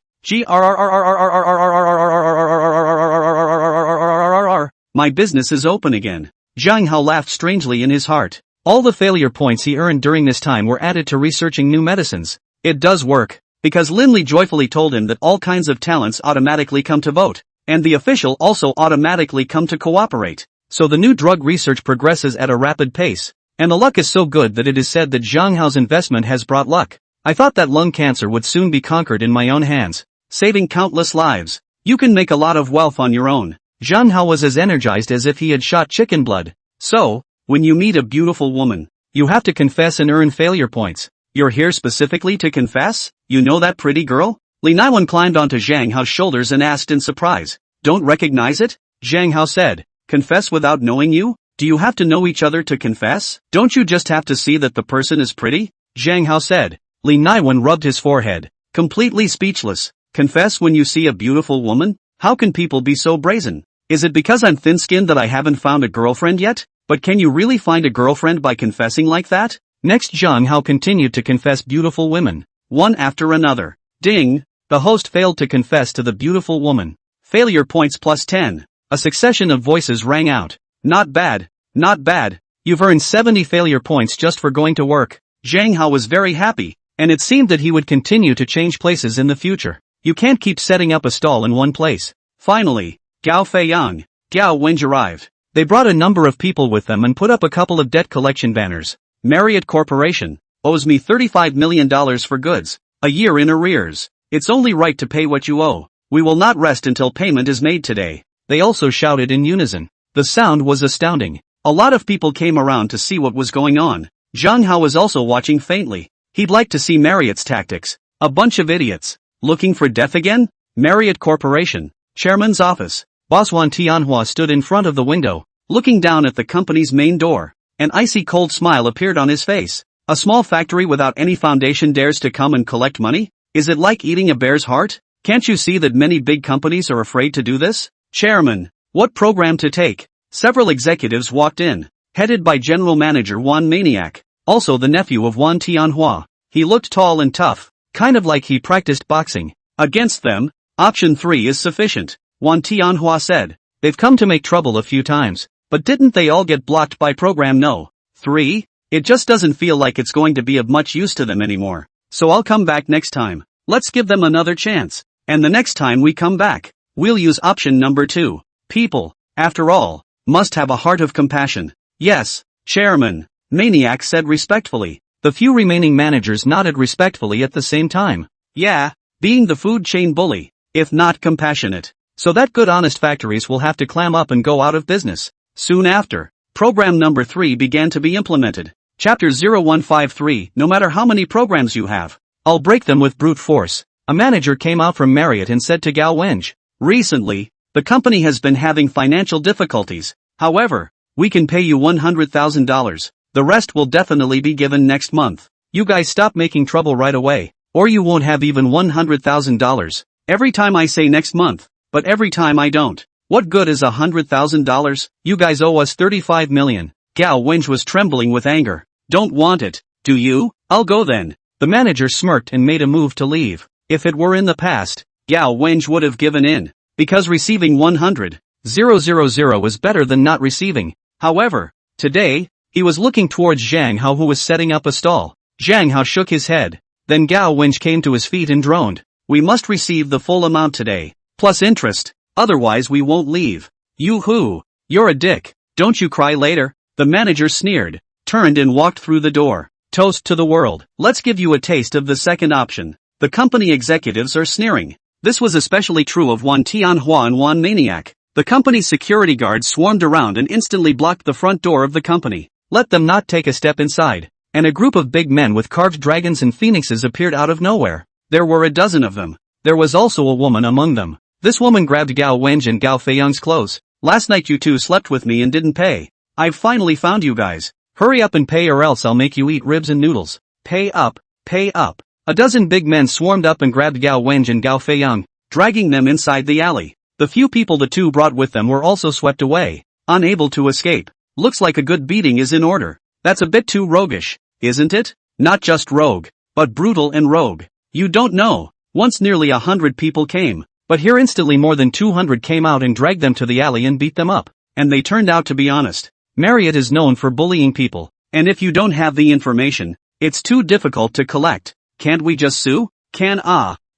My business is open again. Zhang Hao laughed strangely in his heart. All the failure points he earned during this time were added to researching new medicines. It does work, because Lin Li joyfully told him that all kinds of talents automatically come to vote, and the official also automatically come to cooperate. So the new drug research progresses at a rapid pace, and the luck is so good that it is said that Zhang Hao's investment has brought luck. I thought that lung cancer would soon be conquered in my own hands, saving countless lives. You can make a lot of wealth on your own. Zhang Hao was as energized as if he had shot chicken blood. So, when you meet a beautiful woman, you have to confess and earn failure points. You're here specifically to confess? You know that pretty girl? Li Naiwan climbed onto Zhang Hao's shoulders and asked in surprise. Don't recognize it? Zhang Hao said. Confess without knowing you? Do you have to know each other to confess? Don't you just have to see that the person is pretty? Zhang Hao said. Li Naiwan rubbed his forehead, completely speechless. Confess when you see a beautiful woman? How can people be so brazen? Is it because I'm thin-skinned that I haven't found a girlfriend yet? But can you really find a girlfriend by confessing like that? Next, Zhang Hao continued to confess beautiful women, one after another. Ding! The host failed to confess to the beautiful woman. Failure points plus 10. A succession of voices rang out. Not bad, not bad. You've earned 70 failure points just for going to work. Zhang Hao was very happy, and it seemed that he would continue to change places in the future. You can't keep setting up a stall in one place. Finally, Gao Feiyang, Gao Wenj arrived. They brought a number of people with them and put up a couple of debt collection banners. Marriott Corporation owes me $35 million for goods, a year in arrears. It's only right to pay what you owe. We will not rest until payment is made today. They also shouted in unison. The sound was astounding. A lot of people came around to see what was going on. Zhang Hao was also watching faintly. He'd like to see Marriott's tactics. A bunch of idiots. Looking for death again? Marriott Corporation. Chairman's office. Boss Wan Tianhua stood in front of the window, looking down at the company's main door. An icy cold smile appeared on his face. A small factory without any foundation dares to come and collect money? Is it like eating a bear's heart? Can't you see that many big companies are afraid to do this? Chairman, what program to take? Several executives walked in, headed by General Manager Wan Maniac, also the nephew of Wan Tianhua. He looked tall and tough, kind of like he practiced boxing. Against them, option 3 is sufficient, Wan Tianhua said. They've come to make trouble a few times, but didn't they all get blocked by program no. 3? It just doesn't feel like it's going to be of much use to them anymore. So I'll come back next time. Let's give them another chance. And the next time we come back, we'll use option number 2. People, after all, must have a heart of compassion. Yes, Chairman, Maniac said respectfully. The few remaining managers nodded respectfully at the same time. Yeah, being the food chain bully, if not compassionate. So that good honest factories will have to clam up and go out of business. Soon after, program number 3 began to be implemented. Chapter 0153, no matter how many programs you have, I'll break them with brute force. A manager came out from Marriott and said to Gao Wenj, recently, the company has been having financial difficulties. However, we can pay you $100,000. The rest will definitely be given next month. You guys stop making trouble right away, or you won't have even $100,000. Every time I say next month, but every time I don't. What good is $100,000? You guys owe us $35 million. Gao Wenj was trembling with anger. Don't want it, do you? I'll go then. The manager smirked and made a move to leave. If it were in the past, Gao Wenj would have given in, because receiving 100,000 was better than not receiving. However, today, he was looking towards Zhang Hao, who was setting up a stall. Zhang Hao shook his head. Then Gao Wenj came to his feet and droned. We must receive the full amount today, plus interest, otherwise we won't leave. Yoo-hoo, you're a dick, don't you cry later? The manager sneered, turned and walked through the door. Toast to the world. Let's give you a taste of the second option. The company executives are sneering. This was especially true of Wan Tianhua and Wan Maniac. The company's security guards swarmed around and instantly blocked the front door of the company. Let them not take a step inside. And a group of big men with carved dragons and phoenixes appeared out of nowhere. There were a dozen of them. There was also a woman among them. This woman grabbed Gao Wenj and Gao Feiyang's clothes. Last night you two slept with me and didn't pay. I've finally found you guys. Hurry up and pay or else I'll make you eat ribs and noodles. Pay up, pay up. A dozen big men swarmed up and grabbed Gao Wenj and Gao Feiyang, dragging them inside the alley. The few people the two brought with them were also swept away, unable to escape. Looks like a good beating is in order. That's a bit too roguish, isn't it? Not just rogue, but brutal and rogue. You don't know. Once nearly 100 people came, but here instantly more than 200 came out and dragged them to the alley and beat them up. And they turned out to be honest. Marriott is known for bullying people, and if you don't have the information, it's too difficult to collect. Can't we just sue?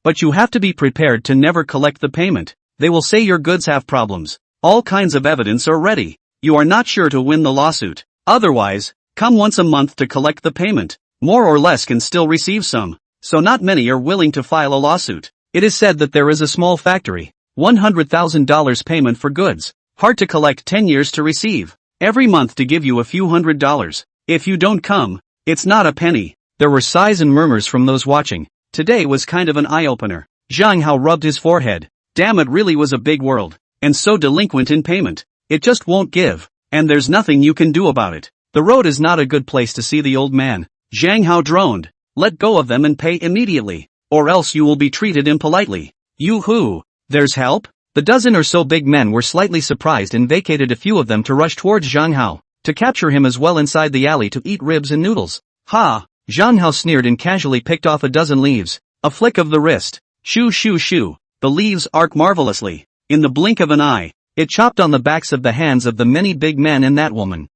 But you have to be prepared to never collect the payment. They will say your goods have problems. All kinds of evidence are ready. You are not sure to win the lawsuit. Otherwise, come once a month to collect the payment. More or less can still receive some. So not many are willing to file a lawsuit. It is said that there is a small factory. $100,000 payment for goods. Hard to collect, 10 years to receive. Every month to give you a few $100. If you don't come, it's not a penny. There were sighs and murmurs from those watching. Today was kind of an eye-opener. Zhang Hao rubbed his forehead. Damn, it really was a big world. And so delinquent in payment. It just won't give. And there's nothing you can do about it. The road is not a good place to see the old man. Zhang Hao droned. Let go of them and pay immediately. Or else you will be treated impolitely. Yoo-hoo. There's help? The dozen or so big men were slightly surprised and vacated a few of them to rush towards Zhang Hao, to capture him as well inside the alley to eat ribs and noodles. Ha! Zhang Hao sneered and casually picked off a dozen leaves. A flick of the wrist. Shoo shoo shoo. The leaves arc marvelously. In the blink of an eye, it chopped on the backs of the hands of the many big men and that woman.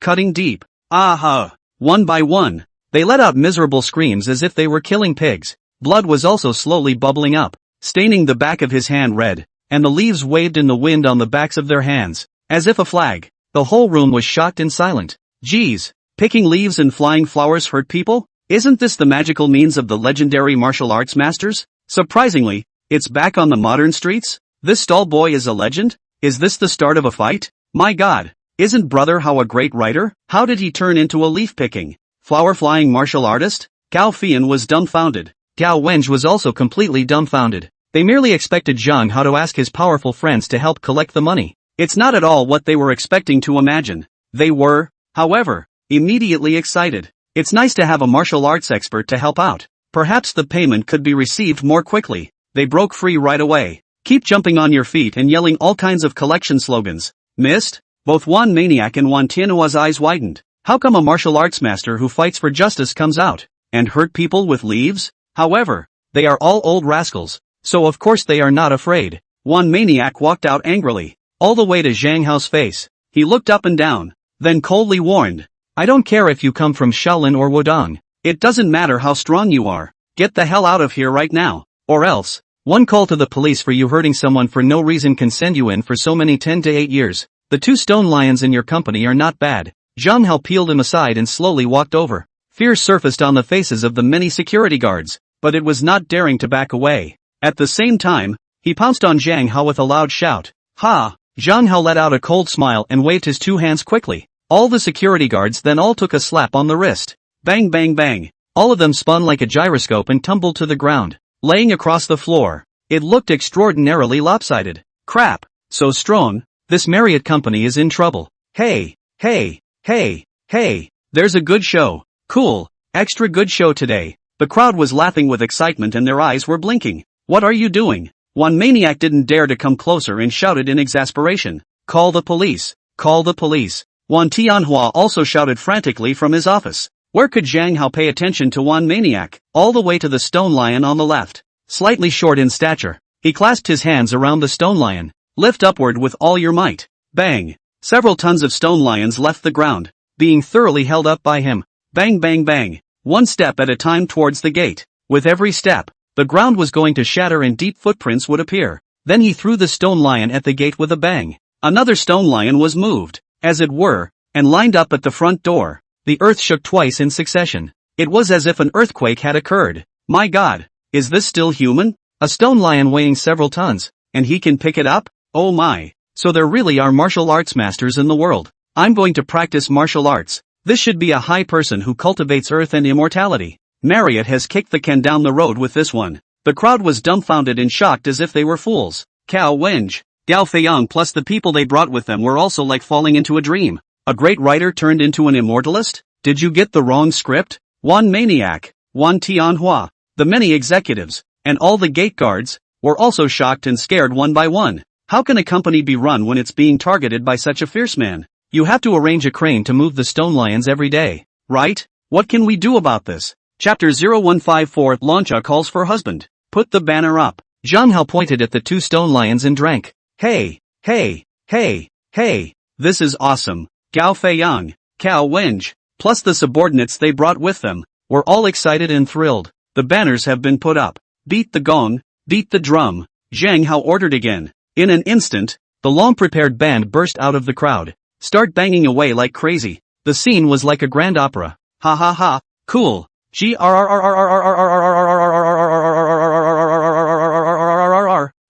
Cutting deep. Aha! One by one, they let out miserable screams as if they were killing pigs. Blood was also slowly bubbling up, staining the back of his hand red, and the leaves waved in the wind on the backs of their hands, as if a flag. The whole room was shocked and silent. Geez, picking leaves and flying flowers hurt people? Isn't this the magical means of the legendary martial arts masters? Surprisingly, it's back on the modern streets? This stall boy is a legend? Is this the start of a fight? My god, isn't Brother Hao a great writer? How did he turn into a leaf-picking, flower-flying martial artist? Gao Fian was dumbfounded. Gao Wenj was also completely dumbfounded. They merely expected Zhang Hao to ask his powerful friends to help collect the money. It's not at all what they were expecting to imagine. They were, however, immediately excited. It's nice to have a martial arts expert to help out. Perhaps the payment could be received more quickly. They broke free right away. Keep jumping on your feet and yelling all kinds of collection slogans. Missed? Both Wan Maniac and Wan Tianhua's eyes widened. How come a martial arts master who fights for justice comes out and hurt people with leaves? However, they are all old rascals, so of course they are not afraid. Wan Maniac walked out angrily, all the way to Zhang Hao's face. He looked up and down, then coldly warned, I don't care if you come from Shaolin or Wudong. It doesn't matter how strong you are. Get the hell out of here right now, or else, one call to the police for you hurting someone for no reason can send you in for so many 10 to 8 years. The 2 stone lions in your company are not bad. Zhang Hao peeled him aside and slowly walked over. Fear surfaced on the faces of the many security guards, but it was not daring to back away. At the same time, he pounced on Zhang Hao with a loud shout. Ha! Zhang Hao let out a cold smile and waved his two hands quickly. All the security guards then all took a slap on the wrist. Bang bang bang. All of them spun like a gyroscope and tumbled to the ground, laying across the floor. It looked extraordinarily lopsided. Crap, so strong, this Marriott company is in trouble. Hey, hey, hey, hey, there's a good show. Cool, extra good show today. The crowd was laughing with excitement and their eyes were blinking. What are you doing? One maniac didn't dare to come closer and shouted in exasperation. Call the police. Call the police. Wan Tianhua also shouted frantically from his office. Where could Zhang Hao pay attention to one maniac? All the way to the stone lion on the left. Slightly short in stature, he clasped his hands around the stone lion. Lift upward with all your might. Bang. Several tons of stone lions left the ground, being thoroughly held up by him. Bang bang bang. One step at a time towards the gate. With every step, the ground was going to shatter and deep footprints would appear. Then he threw the stone lion at the gate with a bang. Another stone lion was moved, as it were, and lined up at the front door. The earth shook twice in succession. It was as if an earthquake had occurred. My God, is this still human? A stone lion weighing several tons, and he can pick it up? Oh my. So there really are martial arts masters in the world. I'm going to practice martial arts. This should be a high person who cultivates earth and immortality. Marriott has kicked the can down the road with this one. The crowd was dumbfounded and shocked as if they were fools. Cao Wenj, Gao Feiyang plus the people they brought with them were also like falling into a dream. A great writer turned into an immortalist? Did you get the wrong script? One maniac, Wan Tianhua, the many executives, and all the gate guards, were also shocked and scared one by one. How can a company be run when it's being targeted by such a fierce man? You have to arrange a crane to move the stone lions every day, right? What can we do about this? Chapter 0154 Launcha calls for husband. Put the banner up. Zhang Hao pointed at the two stone lions and drank. Hey, hey, hey, hey, this is awesome. Gao Feiyang, Cao Wenj, plus the subordinates they brought with them, were all excited and thrilled. The banners have been put up. Beat the gong, beat the drum. Zhang Hao ordered again. In an instant, the long-prepared band burst out of the crowd. Start banging away like crazy. The scene was like a grand opera. Ha ha ha, cool.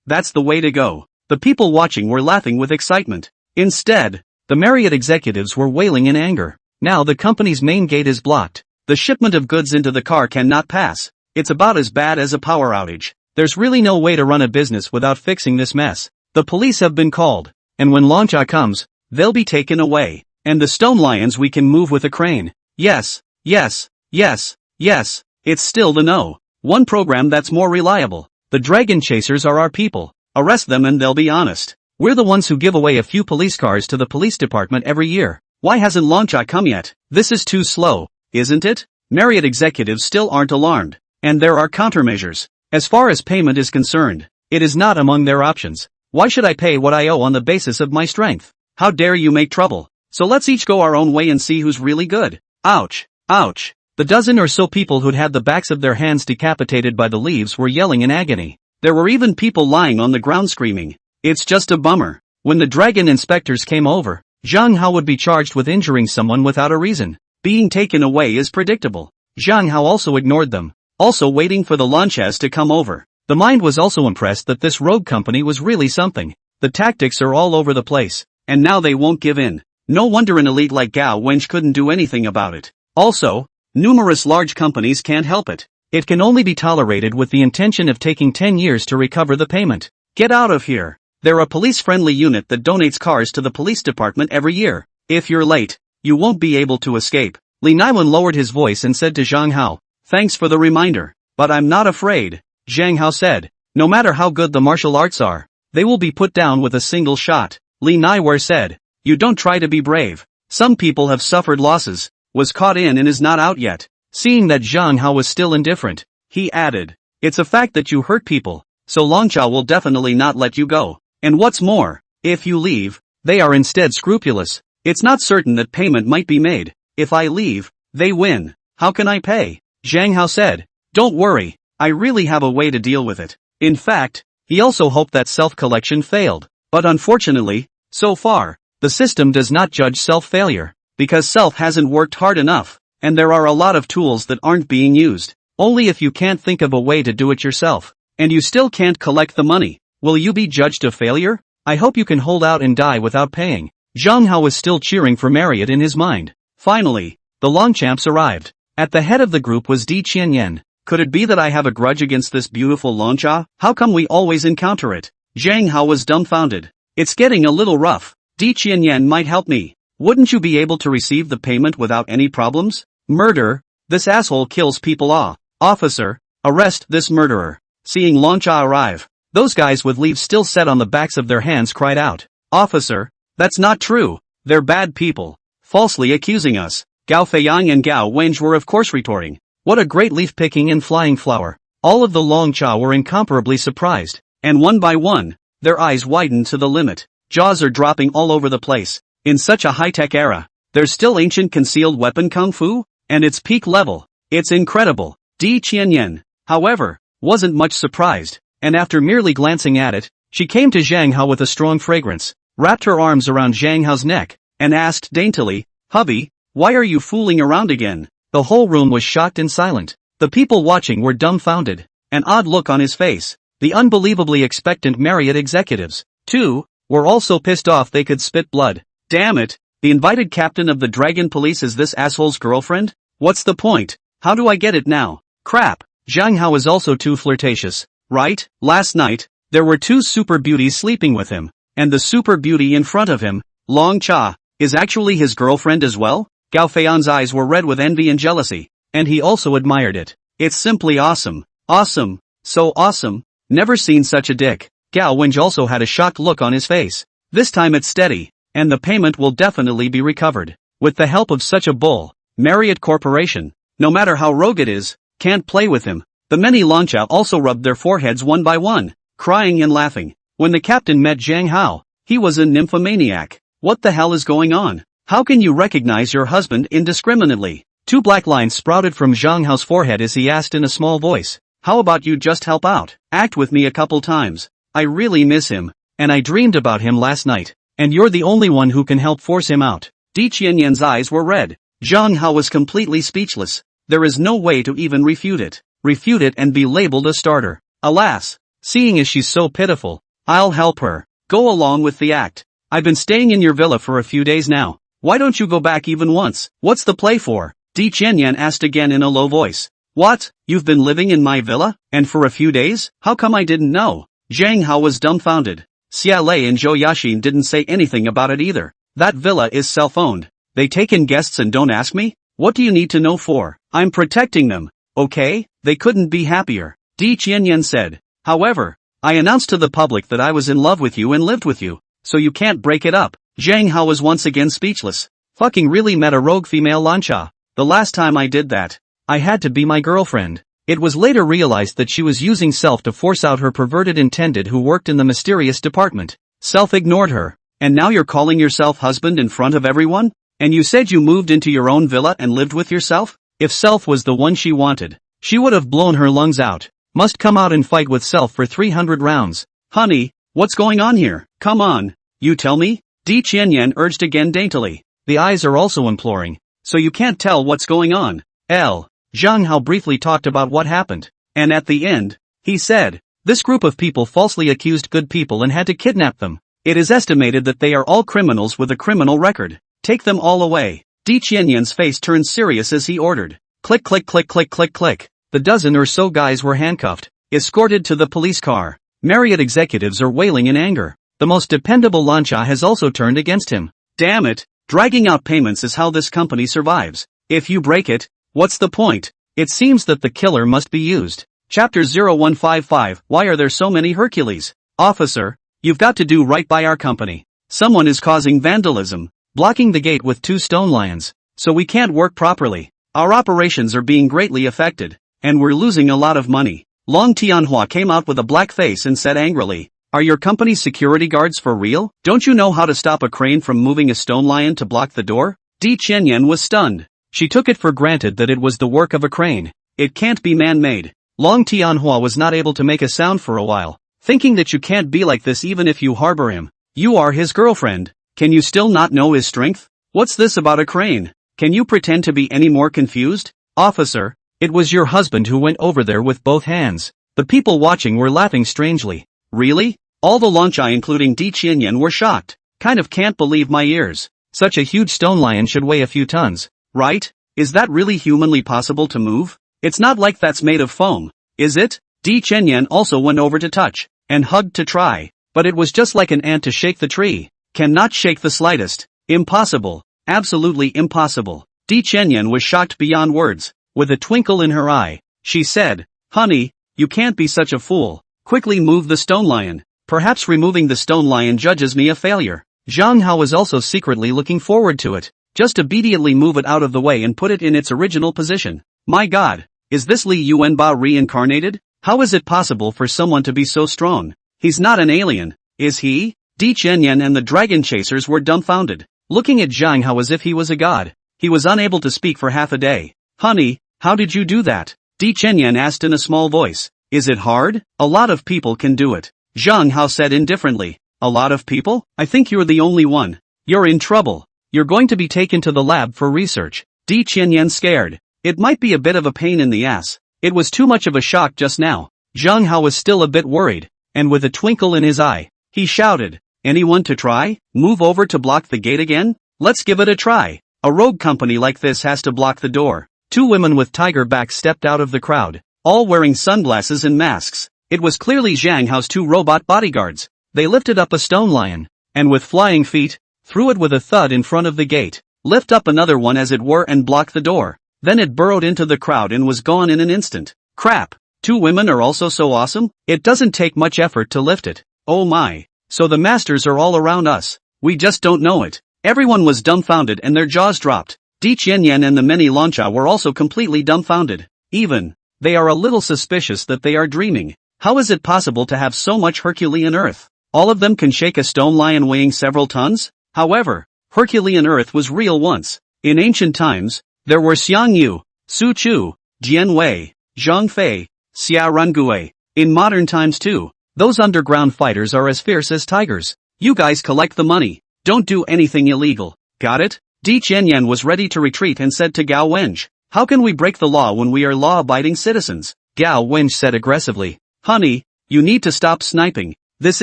That's the way to go. The people watching were laughing with excitement. Instead, the Marriott executives were wailing in anger. Now the company's main gate is blocked. The shipment of goods into the car cannot pass. It's about as bad as a power outage. There's really no way to run a business without fixing this mess. The police have been called, and when Launcha comes, they'll be taken away. And the stone lions we can move with a crane. Yes, yes, yes, yes, it's still the no. One program that's more reliable. The dragon chasers are our people. Arrest them and they'll be honest. We're the ones who give away a few police cars to the police department every year. Why hasn't Launcha come yet? This is too slow, isn't it? Marriott executives still aren't alarmed. And there are countermeasures. As far as payment is concerned, it is not among their options. Why should I pay what I owe on the basis of my strength? How dare you make trouble? So let's each go our own way and see who's really good. Ouch, ouch. The dozen or so people who'd had the backs of their hands decapitated by the leaves were yelling in agony. There were even people lying on the ground screaming. It's just a bummer. When the dragon inspectors came over, Zhang Hao would be charged with injuring someone without a reason. Being taken away is predictable. Zhang Hao also ignored them, also waiting for the Launchas to come over. The mind was also impressed that this rogue company was really something. The tactics are all over the place, and now they won't give in. No wonder an elite like Gao Wenj couldn't do anything about it. Also, numerous large companies can't help it. It can only be tolerated with the intention of taking 10 years to recover the payment. Get out of here. They're a police-friendly unit that donates cars to the police department every year. If you're late, you won't be able to escape. Li Naiwan lowered his voice and said to Zhang Hao, thanks for the reminder, but I'm not afraid. Zhang Hao said, no matter how good the martial arts are, they will be put down with a single shot. Li Naiwan said, you don't try to be brave. Some people have suffered losses, was caught in and is not out yet. Seeing that Zhang Hao was still indifferent, he added, it's a fact that you hurt people, so Launcha will definitely not let you go. And what's more, if you leave, they are instead scrupulous. It's not certain that payment might be made. If I leave, they win. How can I pay? Zhang Hao said, don't worry, I really have a way to deal with it. In fact, he also hoped that self-collection failed. But unfortunately, so far, the system does not judge self-failure, because self hasn't worked hard enough, and there are a lot of tools that aren't being used. Only if you can't think of a way to do it yourself, and you still can't collect the money, will you be judged a failure? I hope you can hold out and die without paying. Zhang Hao was still cheering for Marriott in his mind. Finally, the Longchamps arrived. At the head of the group was Di Qianyan. Could it be that I have a grudge against this beautiful Longcha? How come we always encounter it? Zhang Hao was dumbfounded. It's getting a little rough. Di Qianyan might help me. Wouldn't you be able to receive the payment without any problems? Murder? This asshole kills people. Officer, arrest this murderer. Seeing Longcha arrive, those guys with leaves still set on the backs of their hands cried out. Officer, that's not true. They're bad people. Falsely accusing us. Gao Feiyang and Gao Wenj were of course retorting. What a great leaf-picking and flying flower. All of the Longcha were incomparably surprised. And one by one, their eyes widened to the limit. Jaws are dropping all over the place. In such a high-tech era, there's still ancient concealed weapon kung fu? And its peak level. It's incredible. Di Qianyan, however, wasn't much surprised, and after merely glancing at it, she came to Zhang Hao with a strong fragrance, wrapped her arms around Zhang Hao's neck, and asked daintily, "Hubby, why are you fooling around again?" The whole room was shocked and silent. The people watching were dumbfounded. An odd look on his face. The unbelievably expectant Marriott executives, too, were also pissed off they could spit blood. Damn it, the invited captain of the Dragon Police is this asshole's girlfriend? What's the point? How do I get it now? Crap. Zhang Hao is also too flirtatious, right? Last night, there were two super beauties sleeping with him, and the super beauty in front of him, Long Cha, is actually his girlfriend as well? Gao Feiyan's eyes were red with envy and jealousy, and he also admired it. It's simply awesome. Awesome. So awesome. Never seen such a dick. Gao Wenj also had a shocked look on his face. This time it's steady, and the payment will definitely be recovered. With the help of such a bull, Marriott Corporation, no matter how rogue it is, can't play with him. The many Longcha also rubbed their foreheads one by one, crying and laughing. When the captain met Zhang Hao, he was a nymphomaniac. What the hell is going on? How can you recognize your husband indiscriminately? Two black lines sprouted from Zhang Hao's forehead as he asked in a small voice. How about you just help out? Act with me a couple times. I really miss him, and I dreamed about him last night, and you're the only one who can help force him out. Di Qianyan's eyes were red. Zhang Hao was completely speechless. There is no way to even refute it. Refute it and be labeled a starter. Alas, seeing as she's so pitiful, I'll help her. Go along with the act. I've been staying in your villa for a few days now. Why don't you go back even once? What's the play for? Di Qianyan asked again in a low voice. What? You've been living in my villa? And for a few days? How come I didn't know? Zhang Hao was dumbfounded. Xia Lei and Zhou Yaxin didn't say anything about it either. That villa is self-owned. They take in guests and don't ask me? What do you need to know for? I'm protecting them. Okay? They couldn't be happier. Di Qianyan said. However, I announced to the public that I was in love with you and lived with you, so you can't break it up. Zhang Hao was once again speechless. Fucking really met a rogue female Longcha. The last time I did that, I had to be my girlfriend. It was later realized that she was using Self to force out her perverted intended who worked in the mysterious department. Self ignored her. And now you're calling yourself husband in front of everyone? And you said you moved into your own villa and lived with yourself? If Self was the one she wanted, she would have blown her lungs out. Must come out and fight with Self for 300 rounds. Honey, what's going on here? Come on, you tell me? Di Qianyan urged again daintily. The eyes are also imploring. So you can't tell what's going on. Zhang Hao briefly talked about what happened. And at the end, he said, this group of people falsely accused good people and had to kidnap them. It is estimated that they are all criminals with a criminal record. Take them all away. Di Qianyan's face turned serious as he ordered. Click click click click click click. The dozen or so guys were handcuffed, escorted to the police car. Marriott executives are wailing in anger. The most dependable Longcha has also turned against him. Damn it, dragging out payments is how this company survives. If you break it, what's the point? It seems that the killer must be used. Chapter 0155. Why are there so many Hercules? Officer, you've got to do right by our company. Someone is causing vandalism, blocking the gate with 2 stone lions, so we can't work properly. Our operations are being greatly affected, and we're losing a lot of money. Long Tianhua came out with a black face and said angrily, are your company's security guards for real? Don't you know how to stop a crane from moving a stone lion to block the door? Di Qianyan was stunned. She took it for granted that it was the work of a crane. It can't be man-made. Long Tianhua was not able to make a sound for a while, thinking that you can't be like this even if you harbor him. You are his girlfriend. Can you still not know his strength? What's this about a crane? Can you pretend to be any more confused? Officer, it was your husband who went over there with both hands. The people watching were laughing strangely. Really? All the Lonchai including Di Qianyan were shocked. Kind of can't believe my ears. Such a huge stone lion should weigh a few tons, right? Is that really humanly possible to move? It's not like that's made of foam, is it? Di Qianyan also went over to touch, and hugged to try, but it was just like an ant to shake the tree. Cannot shake the slightest. Impossible. Absolutely impossible. Di Qianyan was shocked beyond words. With a twinkle in her eye, she said, "Honey, you can't be such a fool. Quickly move the stone lion. Perhaps removing the stone lion judges me a failure." Zhang Hao was also secretly looking forward to it. Just immediately move it out of the way and put it in its original position. My god, is this Li Yuanba reincarnated? How is it possible for someone to be so strong? He's not an alien, is he? Di Qianyan and the dragon chasers were dumbfounded, looking at Zhang Hao as if he was a god. He was unable to speak for half a day. Honey, how did you do that? Di Qianyan asked in a small voice. Is it hard? A lot of people can do it. Zhang Hao said indifferently. A lot of people? I think you're the only one. You're in trouble. You're going to be taken to the lab for research. Di Qianyan scared. It might be a bit of a pain in the ass. It was too much of a shock just now. Zhang Hao was still a bit worried, and with a twinkle in his eye, he shouted, "Anyone to try? Move over to block the gate again? Let's give it a try." A rogue company like this has to block the door. Two women with tiger backs stepped out of the crowd, all wearing sunglasses and masks. It was clearly Zhang Hao's two robot bodyguards. They lifted up a stone lion, and with flying feet, threw it with a thud in front of the gate. Lift up another one as it were and block the door. Then it burrowed into the crowd and was gone in an instant. Crap! Two women are also so awesome? It doesn't take much effort to lift it. Oh my! So the masters are all around us. We just don't know it. Everyone was dumbfounded and their jaws dropped. Di Qianyan and the many Loncha were also completely dumbfounded. Even, they are a little suspicious that they are dreaming. How is it possible to have so much Herculean earth? All of them can shake a stone lion weighing several tons? However, Herculean earth was real once. In ancient times, there were Xiang Yu, Su Chu, Jian Wei, Zhang Fei, Xia Rangui. In modern times too, those underground fighters are as fierce as tigers. You guys collect the money. Don't do anything illegal. Got it? Di Qianyan was ready to retreat and said to Gao Wenj, "How can we break the law when we are law-abiding citizens?" Gao Wenj said aggressively, "Honey, you need to stop sniping. This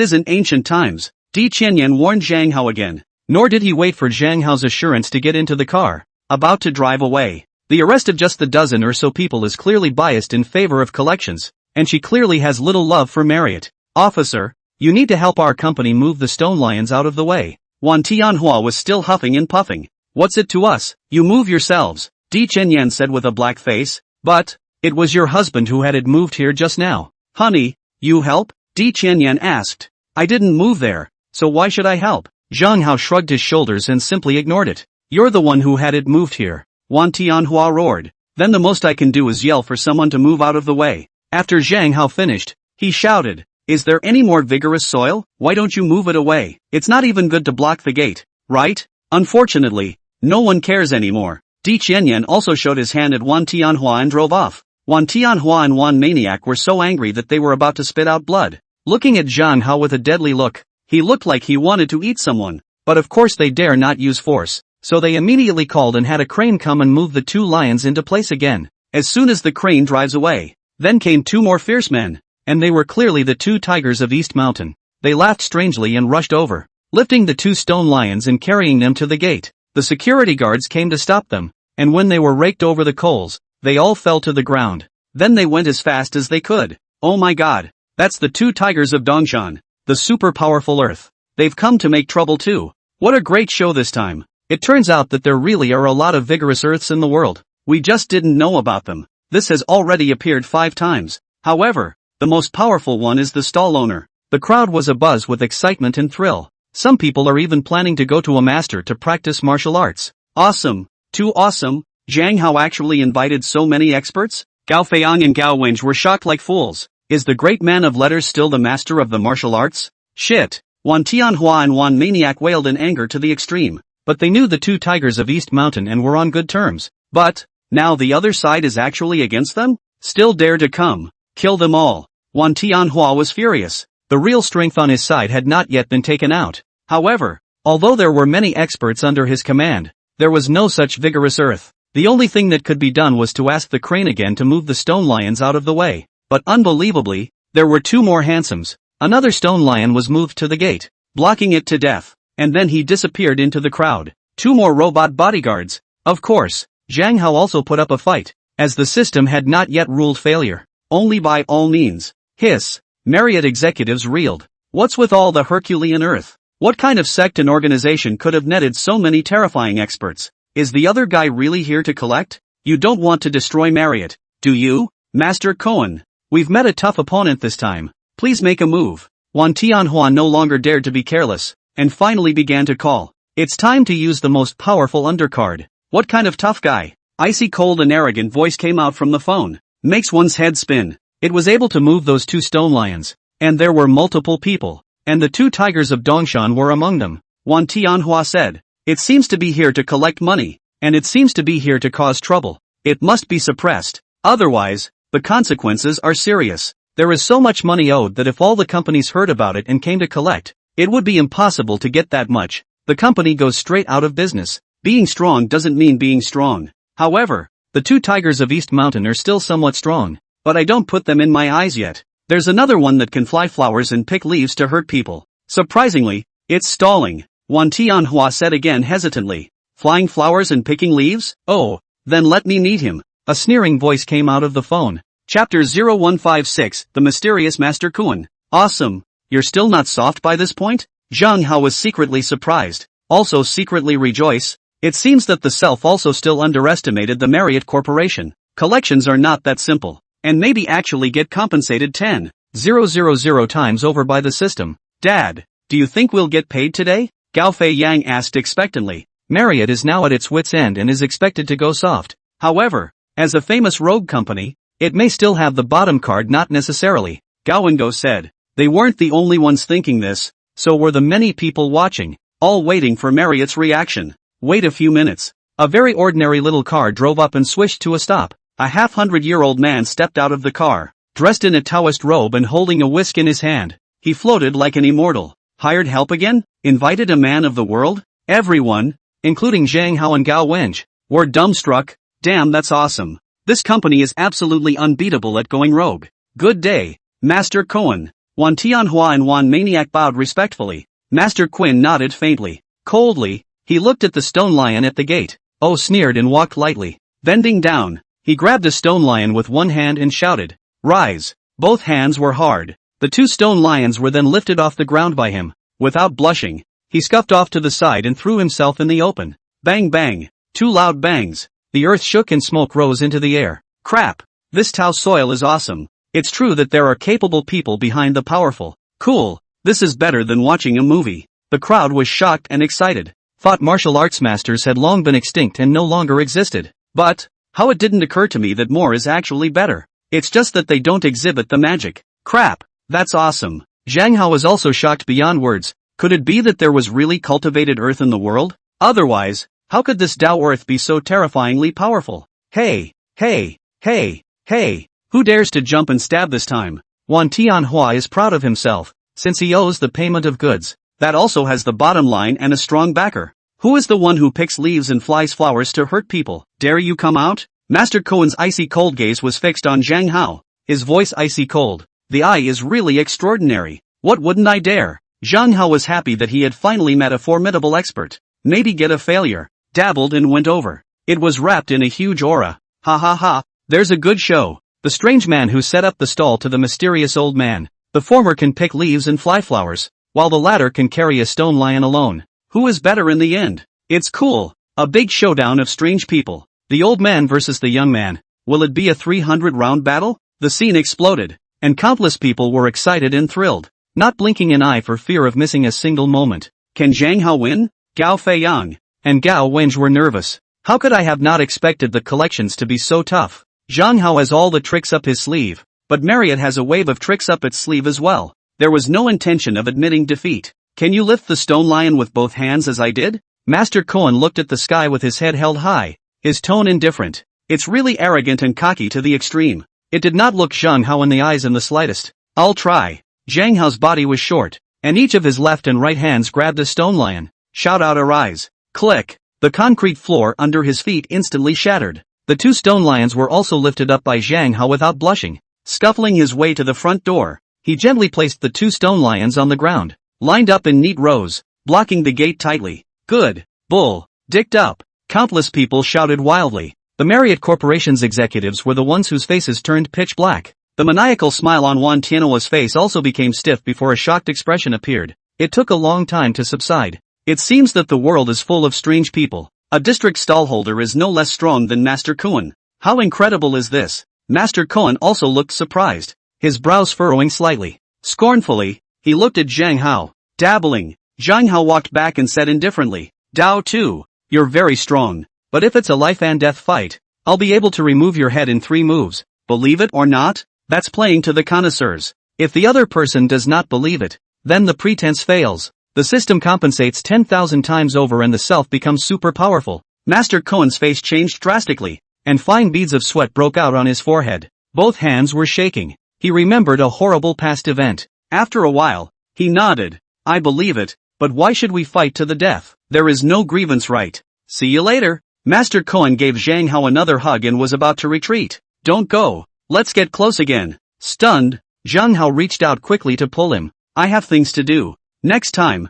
isn't ancient times." Di Qianyan warned Zhang Hao again. Nor did he wait for Zhang Hao's assurance to get into the car, about to drive away. The arrest of just the dozen or so people is clearly biased in favor of collections, and she clearly has little love for Marriott. "Officer, you need to help our company move the stone lions out of the way." Wan Tianhua was still huffing and puffing. "What's it to us? You move yourselves," Di Qianyan said with a black face. "But, it was your husband who had it moved here just now." "Honey, you help?" Di Qianyan asked. "I didn't move there, so why should I help?" Zhang Hao shrugged his shoulders and simply ignored it. "You're the one who had it moved here," Wan Tianhua roared. "Then the most I can do is yell for someone to move out of the way." After Zhang Hao finished, he shouted, "Is there any more vigorous soil? Why don't you move it away? It's not even good to block the gate, right?" Unfortunately, no one cares anymore. Di Qianyan also showed his hand at Wan Tianhua and drove off. Wan Tianhua and Wan Maniac were so angry that they were about to spit out blood. Looking at Zhang Hao with a deadly look, he looked like he wanted to eat someone. But of course they dare not use force, so they immediately called and had a crane come and move the two lions into place again. As soon as the crane drives away, then came two more fierce men, and they were clearly the two tigers of East Mountain. They laughed strangely and rushed over, lifting the two stone lions and carrying them to the gate. The security guards came to stop them, and when they were raked over the coals, they all fell to the ground. Then they went as fast as they could. Oh my god, that's the two tigers of Dongshan, the super powerful earth. They've come to make trouble too. What a great show this time. It turns out that there really are a lot of vigorous earths in the world. We just didn't know about them. This has already appeared 5 times. However, the most powerful one is the stall owner. The crowd was abuzz with excitement and thrill. Some people are even planning to go to a master to practice martial arts. Awesome. Too awesome. Zhang Hao actually invited so many experts? Gao Feiyang and Gao Wenj were shocked like fools. Is the great man of letters still the master of the martial arts? Shit. Wan Tianhua and Wan Maniac wailed in anger to the extreme. But they knew the two tigers of East Mountain and were on good terms. But, now the other side is actually against them? Still dare to come. Kill them all. Wan Tianhua was furious. The real strength on his side had not yet been taken out. However, although there were many experts under his command, there was no such vigorous earth. The only thing that could be done was to ask the crane again to move the stone lions out of the way. But unbelievably, there were two more handsomes. Another stone lion was moved to the gate, blocking it to death, and then he disappeared into the crowd. 2 more robot bodyguards. Of course, Zhang Hao also put up a fight, as the system had not yet ruled failure. Only by all means. Hiss. Marriott executives reeled. What's with all the Herculean earth? What kind of sect and organization could have netted so many terrifying experts? Is the other guy really here to collect? You don't want to destroy Marriott, do you, Master Cohen? We've met a tough opponent this time. Please make a move. Wan Tianhua no longer dared to be careless, and finally began to call. It's time to use the most powerful undercard. What kind of tough guy? Icy cold and arrogant voice came out from the phone. Makes one's head spin. It was able to move those 2 stone lions, and there were multiple people, and the 2 tigers of Dongshan were among them. Wan Tianhua said, it seems to be here to collect money, and it seems to be here to cause trouble. It must be suppressed. Otherwise, the consequences are serious. There is so much money owed that if all the companies heard about it and came to collect, it would be impossible to get that much. The company goes straight out of business. Being strong doesn't mean being strong. However, the 2 tigers of East Mountain are still somewhat strong, but I don't put them in my eyes yet. There's another one that can fly flowers and pick leaves to hurt people. Surprisingly, it's stalling. Wan Tianhua said again hesitantly. Flying flowers and picking leaves? Oh, then let me meet him. A sneering voice came out of the phone. Chapter 0156, The Mysterious Master Kuan. Awesome. You're still not soft by this point? Zhang Hao was secretly surprised, also secretly rejoiced. It seems that the self also still underestimated the Marriott Corporation. Collections are not that simple, and maybe actually get compensated 10,000 times over by the system. Dad, do you think we'll get paid today? Gao Fei Yang asked expectantly. Marriott is now at its wit's end and is expected to go soft. However, as a famous rogue company, it may still have the bottom card. Not necessarily, Gao Wengo said. They weren't the only ones thinking this, so were the many people watching, all waiting for Marriott's reaction. Wait a few minutes. A very ordinary little car drove up and swished to a stop. A half-hundred-year-old man stepped out of the car, dressed in a Taoist robe and holding a whisk in his hand. He floated like an immortal. Hired help again? Invited a man of the world? Everyone, including Zhang Hao and Gao Wenj, were dumbstruck. Damn, that's awesome. This company is absolutely unbeatable at going rogue. Good day, Master Cohen. Wan Tianhua and Wan Maniac bowed respectfully. Master Quinn nodded faintly. Coldly, he looked at the stone lion at the gate. Oh, sneered and walked lightly. Bending down, he grabbed a stone lion with one hand and shouted, rise. Both hands were hard. The 2 stone lions were then lifted off the ground by him. Without blushing, he scuffed off to the side and threw himself in the open. Bang bang. 2 loud bangs. The earth shook and smoke rose into the air. Crap. This Tao soil is awesome. It's true that there are capable people behind the powerful. Cool. This is better than watching a movie. The crowd was shocked and excited. Thought martial arts masters had long been extinct and no longer existed. But, how it didn't occur to me that more is actually better. It's just that they don't exhibit the magic. Crap. That's awesome. Zhang Hao was also shocked beyond words. Could it be that there was really cultivated earth in the world? Otherwise, how could this Tao earth be so terrifyingly powerful? Hey, hey, hey, hey, who dares to jump and stab this time? Wan Tianhua is proud of himself, since he owes the payment of goods. That also has the bottom line and a strong backer. Who is the one who picks leaves and flies flowers to hurt people? Dare you come out? Master Cohen's icy cold gaze was fixed on Zhang Hao, his voice icy cold. The eye is really extraordinary. What wouldn't I dare? Zhang Hao was happy that he had finally met a formidable expert. Maybe get a failure. Dabbled and went over. It was wrapped in a huge aura. Ha ha ha, there's a good show. The strange man who set up the stall to the mysterious old man. The former can pick leaves and fly flowers, while the latter can carry a stone lion alone. Who is better in the end? It's cool. A big showdown of strange people. The old man versus the young man. Will it be a 300-round battle? The scene exploded, and countless people were excited and thrilled, not blinking an eye for fear of missing a single moment. Can Zhang Hao win? Gao Feiyang and Gao Wenj were nervous. How could I have not expected the collections to be so tough? Zhang Hao has all the tricks up his sleeve, but Marriott has a wave of tricks up its sleeve as well. There was no intention of admitting defeat. Can you lift the stone lion with both hands as I did? Master Cohen looked at the sky with his head held high, his tone indifferent. It's really arrogant and cocky to the extreme. It did not look Zhang Hao in the eyes in the slightest. I'll try. Zhang Hao's body was short, and each of his left and right hands grabbed a stone lion. Shout out arise. Click. The concrete floor under his feet instantly shattered. The 2 stone lions were also lifted up by Zhang Hao without blushing. Scuffling his way to the front door, He gently placed the 2 stone lions on the ground, lined up in neat rows, blocking the gate tightly. Good. Bull. Dicked up. Countless people shouted wildly. The Marriott Corporation's executives were the ones whose faces turned pitch black. The maniacal smile on Juan Tianhua's face also became stiff before a shocked expression appeared. It took a long time to subside. It seems that the world is full of strange people. A district stallholder is no less strong than Master Kuan. How incredible is this? Master Kuan also looked surprised, his brows furrowing slightly. Scornfully, he looked at Zhang Hao. Dabbling, Zhang Hao walked back and said indifferently, Dao too, you're very strong, but if it's a life and death fight, I'll be able to remove your head in 3 moves. Believe it or not? That's playing to the connoisseurs. If the other person does not believe it, then the pretense fails. The system compensates 10,000 times over and the self becomes super powerful. Master Kuan's face changed drastically, and fine beads of sweat broke out on his forehead. Both hands were shaking. He remembered a horrible past event. After a while, he nodded. I believe it, but why should we fight to the death? There is no grievance, right? See you later. Master Kuan gave Zhang Hao another hug and was about to retreat. Don't go. Let's get close again. Stunned, Zhang Hao reached out quickly to pull him. I have things to do. Next time.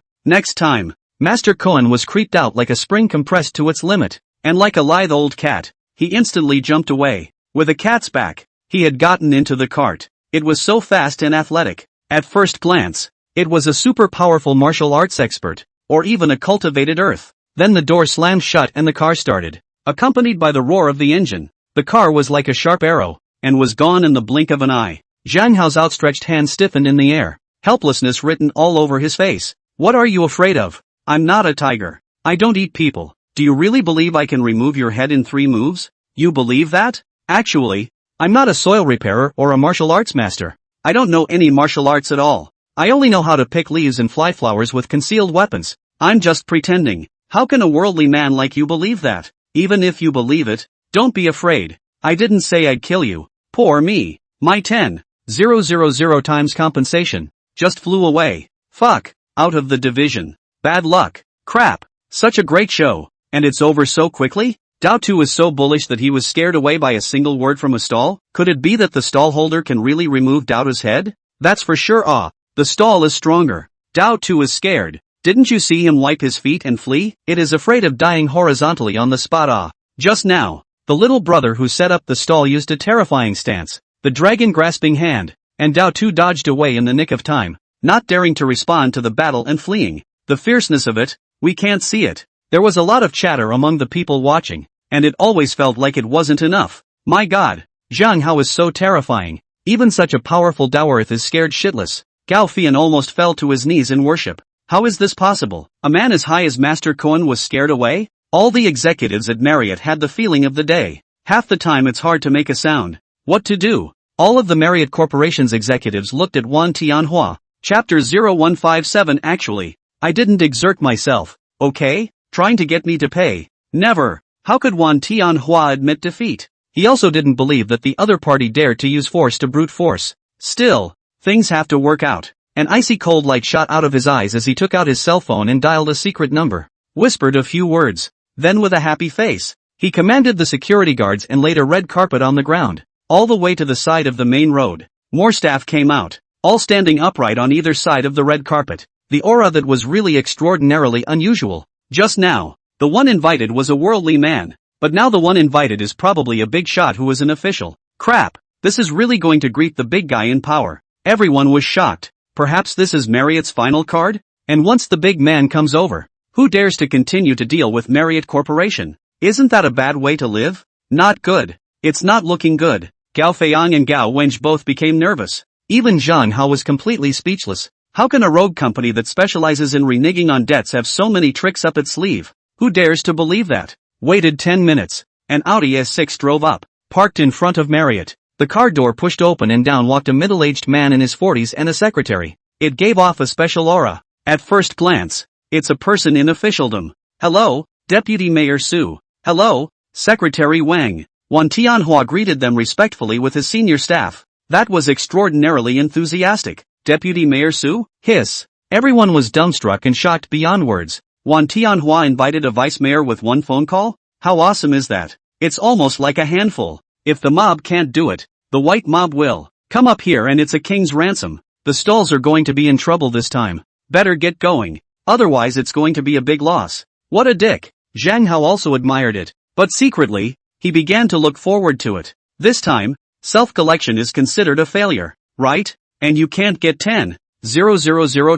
Master Kuan was creeped out like a spring compressed to its limit, and like a lithe old cat, he instantly jumped away. With a cat's back, he had gotten into the cart. It was so fast and athletic. At first glance, it was a super powerful martial arts expert, or even a cultivated earth. Then the door slammed shut and the car started, accompanied by the roar of the engine. The car was like a sharp arrow, and was gone in the blink of an eye. Zhang Hao's outstretched hand stiffened in the air, helplessness written all over his face. What are you afraid of? I'm not a tiger. I don't eat people. Do you really believe I can remove your head in 3 moves? You believe that? Actually, I'm not a soil repairer or a martial arts master. I don't know any martial arts at all. I only know how to pick leaves and fly flowers with concealed weapons. I'm just pretending. How can a worldly man like you believe that? Even if you believe it, don't be afraid. I didn't say I'd kill you. Poor me. My 10,000 times compensation just flew away. Fuck. Out of the division. Bad luck. Crap. Such a great show. And it's over so quickly? Dao Tu was so bullish that he was scared away by a single word from a stall? Could it be that the stall holder can really remove Dao Tu's head? That's for sure. The stall is stronger. Dao Tu is scared. Didn't you see him wipe his feet and flee? It is afraid of dying horizontally on the spot. Just now, the little brother who set up the stall used a terrifying stance, the dragon grasping hand, and Dao Tu dodged away in the nick of time, not daring to respond to the battle and fleeing. The fierceness of it, we can't see it. There was a lot of chatter among the people watching, and it always felt like it wasn't enough. My god, Zhang Hao is so terrifying. Even such a powerful Daoearth is scared shitless. Gao Fian almost fell to his knees in worship. How is this possible? A man as high as Master Kuan was scared away? All the executives at Marriott had the feeling of the day. Half the time it's hard to make a sound. What to do? All of the Marriott Corporation's executives looked at Juan Tianhua. Chapter 0157. Actually, I didn't exert myself, okay? Trying to get me to pay. Never. How could Juan Tianhua admit defeat? He also didn't believe that the other party dared to use force to brute force. Still, things have to work out. An icy cold light shot out of his eyes as he took out his cell phone and dialed a secret number. Whispered a few words. Then with a happy face, he commanded the security guards and laid a red carpet on the ground, all the way to the side of the main road. More staff came out, all standing upright on either side of the red carpet. The aura that was really extraordinarily unusual. Just now, the one invited was a worldly man, but now the one invited is probably a big shot who is an official. Crap, this is really going to greet the big guy in power. Everyone was shocked. Perhaps this is Marriott's final card? And once the big man comes over, who dares to continue to deal with Marriott Corporation? Isn't that a bad way to live? Not good. It's not looking good. Gao Feiang and Gao Wenj both became nervous. Even Zhang Hao was completely speechless. How can a rogue company that specializes in reneging on debts have so many tricks up its sleeve? Who dares to believe that? Waited 10 minutes. An Audi S6 drove up, parked in front of Marriott. The car door pushed open and down walked a middle-aged man in his 40s and a secretary. It gave off a special aura. At first glance, it's a person in officialdom. Hello, Deputy Mayor Su. Hello, Secretary Wang. Juan Tianhua greeted them respectfully with his senior staff. That was extraordinarily enthusiastic. Deputy Mayor Su? Hiss. Everyone was dumbstruck and shocked beyond words. Juan Tianhua invited a vice mayor with one phone call? How awesome is that? It's almost like a handful. If the mob can't do it, the white mob will. Come up here and it's a king's ransom. the stalls are going to be in trouble this time. Better get going. Otherwise it's going to be a big loss. What a dick. Zhang Hao also admired it. But secretly, he began to look forward to it. This time, self-collection is considered a failure, right? And you can't get 10,000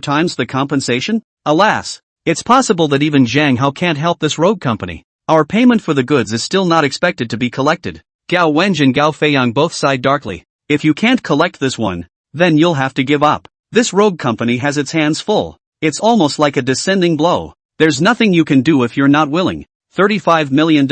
times the compensation? Alas, it's possible that even Zhang Hao can't help this rogue company. Our payment for the goods is still not expected to be collected. Gao Wenj and Gao Feiyang both sighed darkly. If you can't collect this one, then you'll have to give up. This rogue company has its hands full. It's almost like a descending blow. There's nothing you can do if you're not willing. $35 million.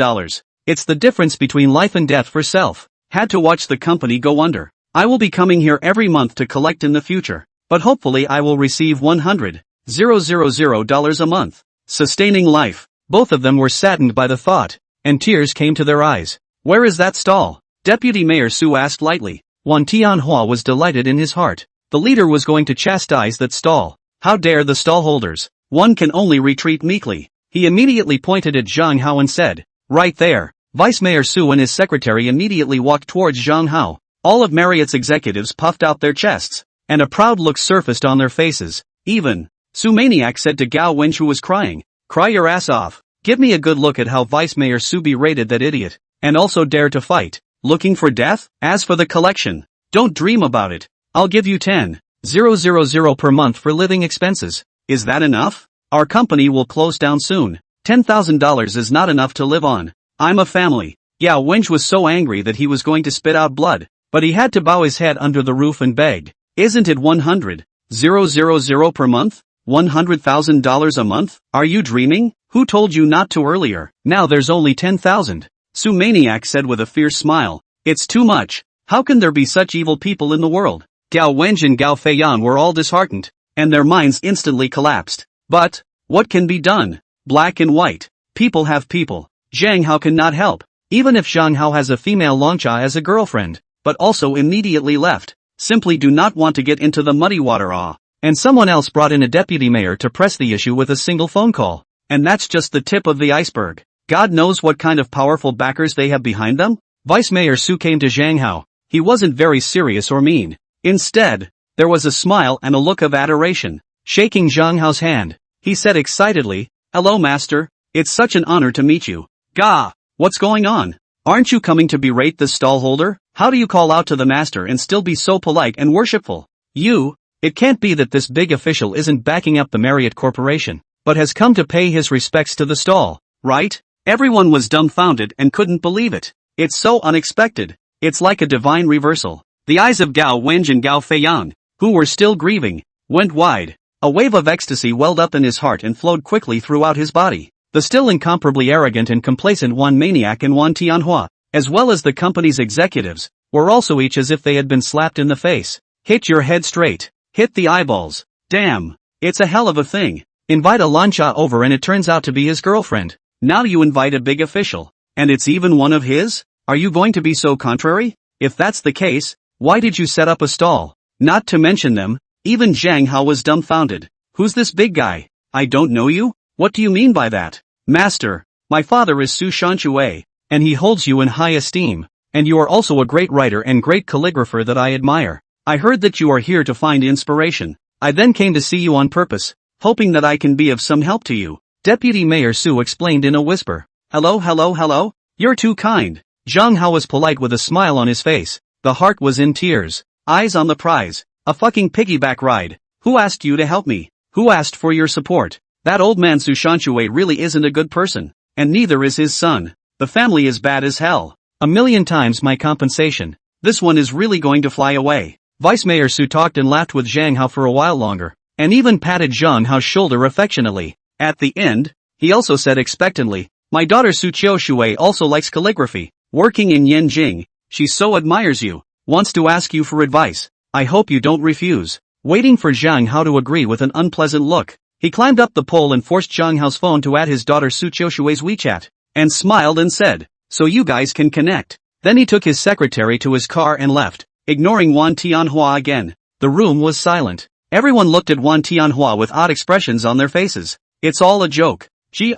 It's the difference between life and death for self. Had to watch the company go under. I will be coming here every month to collect in the future. But hopefully I will receive $100,000 a month. Sustaining life. Both of them were saddened by the thought, and tears came to their eyes. Where is that stall? Deputy Mayor Su asked lightly. Wan Tianhua was delighted in his heart. The leader was going to chastise that stall. How dare the stallholders? One can only retreat meekly. He immediately pointed at Zhang Hao and said, right there. Vice Mayor Su and his secretary immediately walked towards Zhang Hao. All of Marriott's executives puffed out their chests, and a proud look surfaced on their faces. Even Su Maniac said to Gao Wenj, who was crying, cry your ass off. Give me a good look at how Vice Mayor Su berated that idiot, and also dare to fight. Looking for death? As for the collection, don't dream about it. I'll give you 10,000 per month for living expenses. Is that enough? Our company will close down soon. $10,000 is not enough to live on. I'm a family. Yao Wenj was so angry that he was going to spit out blood, but he had to bow his head under the roof and begged. Isn't it 100,000 per month? $100,000 a month? Are you dreaming? Who told you not to earlier? Now there's only 10,000. Su Maniac said with a fierce smile. It's too much. How can there be such evil people in the world? Gao Wenj and Gao Feiyan were all disheartened, and their minds instantly collapsed. But, what can be done? Black and white. People have people. Zhang Hao cannot help, even if Zhang Hao has a female Longcha as a girlfriend, but also immediately left. Simply do not want to get into the muddy water. And someone else brought in a deputy mayor to press the issue with a single phone call. And that's just the tip of the iceberg. God knows what kind of powerful backers they have behind them? Vice Mayor Su came to Zhang Hao. He wasn't very serious or mean. Instead, there was a smile and a look of adoration. Shaking Zhang Hao's hand, he said excitedly, hello master, it's such an honor to meet you. Gah! What's going on? Aren't you coming to berate the stallholder? How do you call out to the master and still be so polite and worshipful? It can't be that this big official isn't backing up the Marriott Corporation, but has come to pay his respects to the stall, right? Everyone was dumbfounded and couldn't believe it. It's so unexpected. It's like a divine reversal. The eyes of Gao Wenj and Gao Feiyan, who were still grieving, went wide. A wave of ecstasy welled up in his heart and flowed quickly throughout his body. The still incomparably arrogant and complacent Wan Maniac and Wan Tianhua, as well as the company's executives, were also each as if they had been slapped in the face. Hit your head straight. Hit the eyeballs. Damn. It's a hell of a thing. Invite a Lancha over and it turns out to be his girlfriend. Now you invite a big official. And it's even one of his? Are you going to be so contrary? If that's the case, why did you set up a stall? Not to mention them, even Zhang Hao was dumbfounded. Who's this big guy? I don't know you? What do you mean by that? Master, my father is Su Shanchue, and he holds you in high esteem, and you are also a great writer and great calligrapher that I admire. I heard that you are here to find inspiration. I then came to see you on purpose, hoping that I can be of some help to you. Deputy Mayor Su explained in a whisper. Hello? You're too kind. Zhang Hao was polite with a smile on his face. The heart was in tears. Eyes on the prize. A fucking piggyback ride. Who asked you to help me? Who asked for your support? That old man Su Shanchue really isn't a good person. And neither is his son. The family is bad as hell. 1,000,000 times my compensation. This one is really going to fly away. Vice Mayor Su talked and laughed with Zhang Hao for a while longer, and even patted Zhang Hao's shoulder affectionately. At the end, he also said expectantly, my daughter Su Qiushue also likes calligraphy, working in Yanjing. She so admires you, wants to ask you for advice. I hope you don't refuse. Waiting for Zhang Hao to agree with an unpleasant look, he climbed up the pole and forced Zhang Hao's phone to add his daughter Su Qiushue's WeChat, and smiled and said, so you guys can connect. Then he took his secretary to his car and left, ignoring Wan Tianhua again. The room was silent. Everyone looked at Wan Tianhua with odd expressions on their faces. It's all a joke. See,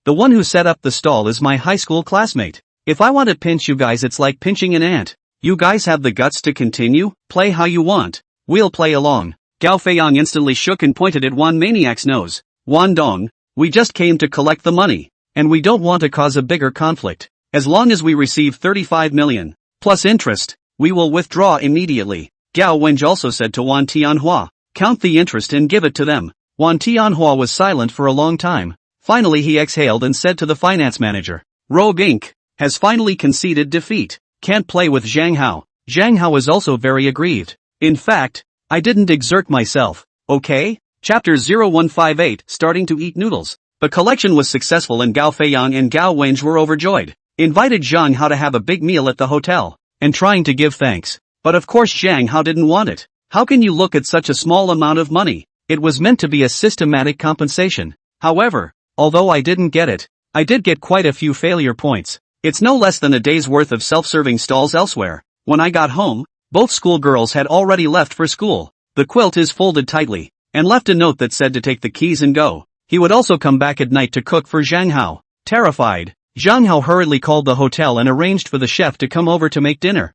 the one who set up the stall is my high school classmate. If I want to pinch you guys, it's like pinching an ant. You guys have the guts to continue? Play how you want. We'll play along. Gao Feiyang instantly shook and pointed at Wan Maniac's nose. Wan Dong, we just came to collect the money. And we don't want to cause a bigger conflict. As long as we receive 35 million, plus interest, we will withdraw immediately. Gao Wenj also said to Wan Tianhua, count the interest and give it to them. Wan Tianhua was silent for a long time. Finally he exhaled and said to the finance manager, Rogue Inc. has finally conceded defeat. Can't play with Zhang Hao. Zhang Hao was also very aggrieved. In fact, I didn't exert myself. Okay? Chapter 0158, Starting to Eat Noodles. The collection was successful and Gao Feiyang and Gao Wenj were overjoyed. Invited Zhang Hao to have a big meal at the hotel, and trying to give thanks. But of course Zhang Hao didn't want it. How can you look at such a small amount of money? It was meant to be a systematic compensation. However, although I didn't get it, I did get quite a few failure points. It's no less than a day's worth of self-serving stalls elsewhere. When I got home, both schoolgirls had already left for school. The quilt is folded tightly, and left a note that said to take the keys and go. He would also come back at night to cook for Zhang Hao. Terrified, Zhang Hao hurriedly called the hotel and arranged for the chef to come over to make dinner.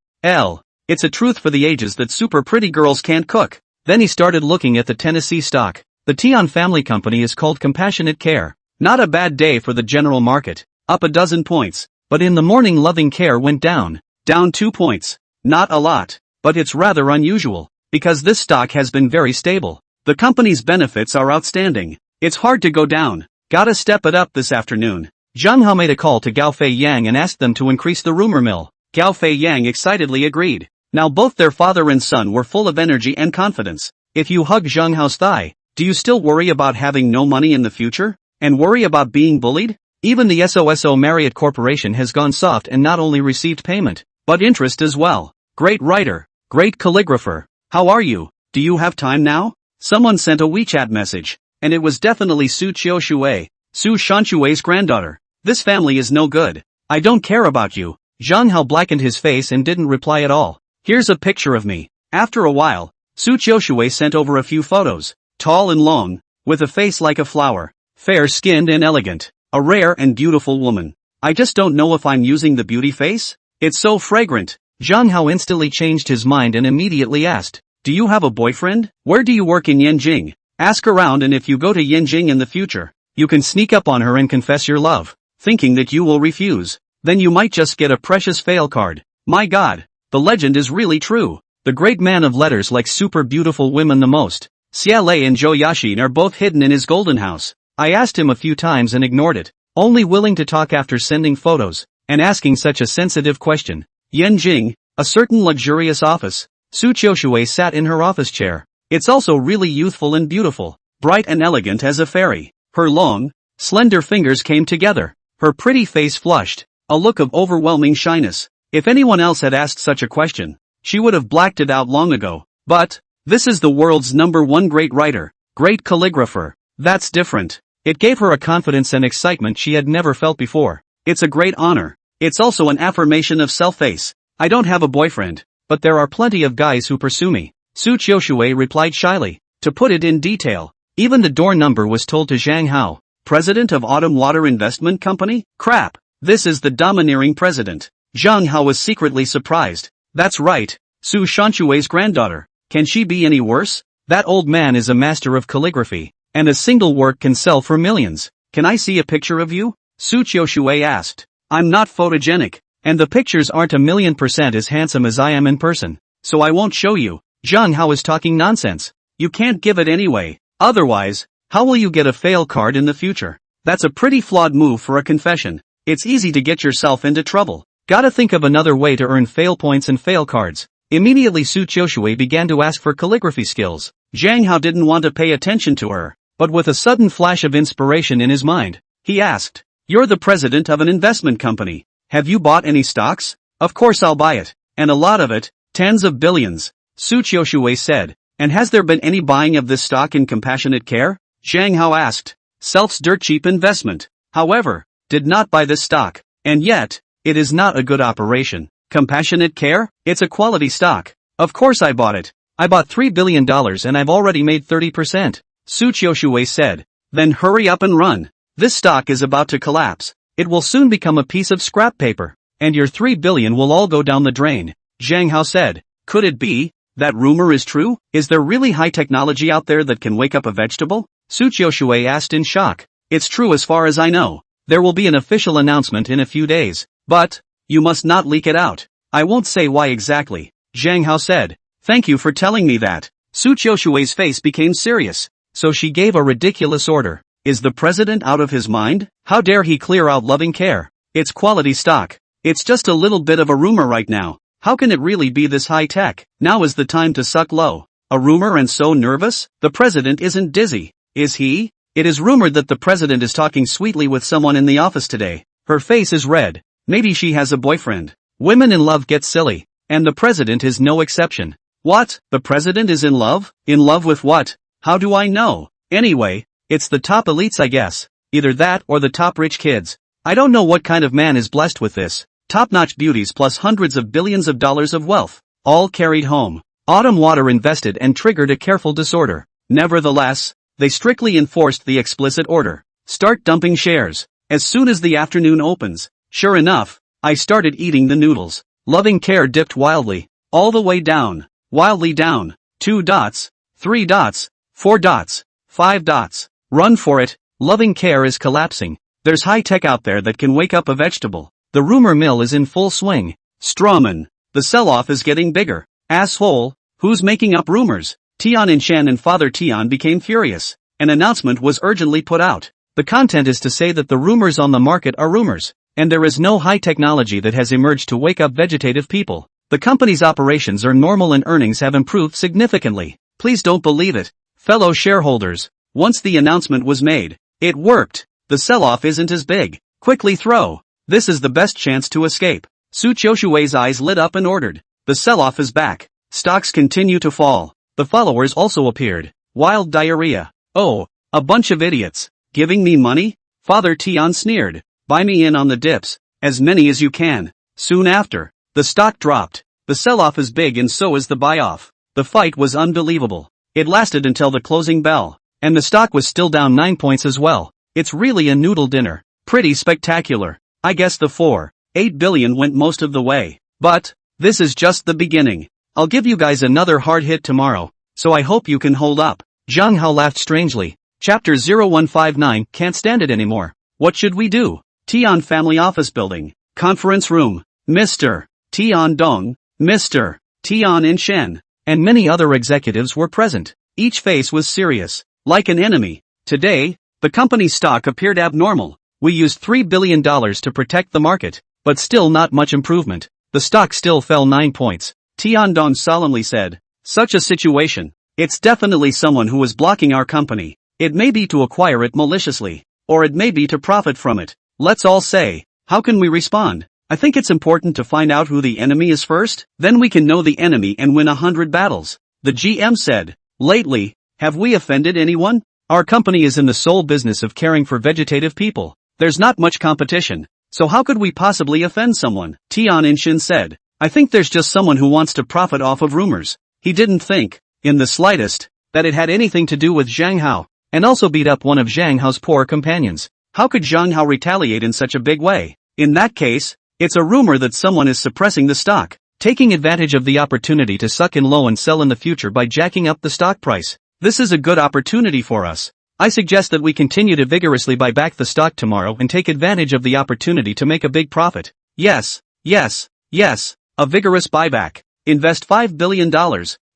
It's a truth for the ages that super pretty girls can't cook. Then he started looking at the Tennessee stock. The Tian family company is called Compassionate Care. Not a bad day for the general market. Up a dozen points. But in the morning Loving Care went down. Down 2 points. Not a lot. But it's rather unusual. Because this stock has been very stable. The company's benefits are outstanding. It's hard to go down. Gotta step it up this afternoon. Zhang Hao made a call to Gao Feiyang and asked them to increase the rumor mill. Gao Feiyang excitedly agreed. Now both their father and son were full of energy and confidence. If you hug Zhang Hao's thigh, do you still worry about having no money in the future? And worry about being bullied? Even the SOSO Marriott Corporation has gone soft and not only received payment, but interest as well. Great writer. Great calligrapher. How are you? Do you have time now? Someone sent a WeChat message. And it was definitely Su Qiushui, Su Shanshui's granddaughter. This family is no good. I don't care about you. Zhang Hao blackened his face and didn't reply at all. Here's a picture of me. After a while, Su Qiushui sent over a few photos. Tall and long, with a face like a flower. Fair-skinned and elegant. A rare and beautiful woman. I just don't know if I'm using the beauty face? It's so fragrant. Zhang Hao instantly changed his mind and immediately asked, do you have a boyfriend? Where do you work in Yanjing? Ask around, and if you go to Yanjing in the future, you can sneak up on her and confess your love, thinking that you will refuse. Then you might just get a precious fail card. My God, the legend is really true. The great man of letters likes super beautiful women the most. Xia Lei and Zhou Yaxin are both hidden in his golden house. I asked him a few times and ignored it, only willing to talk after sending photos, and asking such a sensitive question. Yanjing, a certain luxurious office. Su Qiushui sat in her office chair. It's also really youthful and beautiful, bright and elegant as a fairy. Her long, slender fingers came together. Her pretty face flushed, a look of overwhelming shyness. If anyone else had asked such a question, she would have blacked it out long ago. But, this is the world's #1 great writer, great calligrapher. That's different. It gave her a confidence and excitement she had never felt before. It's a great honor. It's also an affirmation of self-face. I don't have a boyfriend, but there are plenty of guys who pursue me. Su Qiushui replied shyly. To put it in detail, even the door number was told to Zhang Hao. President of Autumn Water Investment Company? Crap. This is the domineering president. Zhang Hao was secretly surprised. That's right. Su Shanshui's granddaughter. Can she be any worse? That old man is a master of calligraphy, and a single work can sell for millions. Can I see a picture of you? Su Qiushui asked. I'm not photogenic, and the pictures aren't 1,000,000% as handsome as I am in person, so I won't show you. Zhang Hao is talking nonsense. You can't give it anyway. Otherwise, how will you get a fail card in the future? That's a pretty flawed move for a confession. It's easy to get yourself into trouble. Gotta think of another way to earn fail points and fail cards. Immediately Su Qiushui began to ask for calligraphy skills. Zhang Hao didn't want to pay attention to her, but with a sudden flash of inspiration in his mind, he asked, You're the president of an investment company. Have you bought any stocks? Of course I'll buy it. And a lot of it, tens of billions. Su Qiushui said. And has there been any buying of this stock in Compassionate Care? Zhang Hao asked. Self's dirt cheap investment. However, did not buy this stock. And yet, it is not a good operation. Compassionate Care? It's a quality stock. Of course I bought it. I bought $3 billion and I've already made 30%. Su Qiushui said. Then hurry up and run. This stock is about to collapse. It will soon become a piece of scrap paper. and your 3 billion will all go down the drain, Zhang Hao said. Could it be that rumor is true? Is there really high technology out there that can wake up a vegetable? Su Qiushui asked in shock. It's true as far as I know. There will be an official announcement in a few days. But you must not leak it out. I won't say why exactly, Zhang Hao said. Thank you for telling me that. Su Qiushui's face became serious. So she gave a ridiculous order. Is the president out of his mind? How dare he clear out Loving Care? It's quality stock. It's just a little bit of a rumor right now. How can it really be this high tech? Now is the time to suck low. A rumor and so nervous? The president isn't dizzy, is he? It is rumored that the president is talking sweetly with someone in the office today. Her face is red. Maybe she has a boyfriend. Women in love get silly. And the president is no exception. What? The president is in love? In love with what? How do I know? Anyway, it's the top elites I guess. Either that or the top rich kids. I don't know what kind of man is blessed with this. Top-notch beauties plus hundreds of billions of dollars of wealth. All carried home. Autumn Water invested and triggered a careful disorder. Nevertheless, they strictly enforced the explicit order. Start dumping shares. As soon as the afternoon opens. Sure enough, I started eating the noodles. Loving Care dipped wildly. All the way down. Wildly down. 2 dots. 3 dots. 4 dots. 5 dots. Run for it. Loving Care is collapsing. There's high tech out there that can wake up a vegetable. The rumor mill is in full swing. Strawman. The sell-off is getting bigger. Asshole. Who's making up rumors? Tian Inshan and Father Tian became furious. An announcement was urgently put out. The content is to say that the rumors on the market are rumors, and there is no high technology that has emerged to wake up vegetative people. The company's operations are normal and earnings have improved significantly. Please don't believe it, fellow shareholders. Once the announcement was made, it worked. The sell-off isn't as big. Quickly throw. This is the best chance to escape. Su Qiushui's eyes lit up and ordered. The sell-off is back. Stocks continue to fall. The followers also appeared. Wild diarrhea. Oh, a bunch of idiots. Giving me money? Father Tian sneered. Buy me in on the dips. As many as you can. Soon after, the stock dropped. The sell-off is big and so is the buy-off. The fight was unbelievable. It lasted until the closing bell. And the stock was still down 9 points as well. It's really a noodle dinner. Pretty spectacular. I guess the 4.8 billion went most of the way. But this is just the beginning. I'll give you guys another hard hit tomorrow, so I hope you can hold up. Zhang Hao laughed strangely. Chapter 0159, can't stand it anymore. What should we do? Tian Family Office Building. Conference Room. Mr. Tian Dong, Mr. Tian Inshan, and many other executives were present. Each face was serious, like an enemy. Today, the company's stock appeared abnormal. We used $3 billion to protect the market, but still not much improvement. The stock still fell 9 points. Tian Dong solemnly said, such a situation. It's definitely someone who is blocking our company. It may be to acquire it maliciously, or it may be to profit from it. Let's all say, how can we respond? I think it's important to find out who the enemy is first, then we can know the enemy and win 100 battles. The GM said, lately, have we offended anyone? Our company is in the sole business of caring for vegetative people. There's not much competition, so how could we possibly offend someone? Tian Inshan said, I think there's just someone who wants to profit off of rumors. He didn't think, in the slightest, that it had anything to do with Zhang Hao, and also beat up one of Zhang Hao's poor companions. How could Zhang Hao retaliate in such a big way? In that case, it's a rumor that someone is suppressing the stock, taking advantage of the opportunity to suck in low and sell in the future by jacking up the stock price. This is a good opportunity for us. I suggest that we continue to vigorously buy back the stock tomorrow and take advantage of the opportunity to make a big profit. Yes, yes, yes, a vigorous buyback. Invest $5 billion.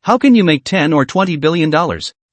How can you make $10 or $20 billion?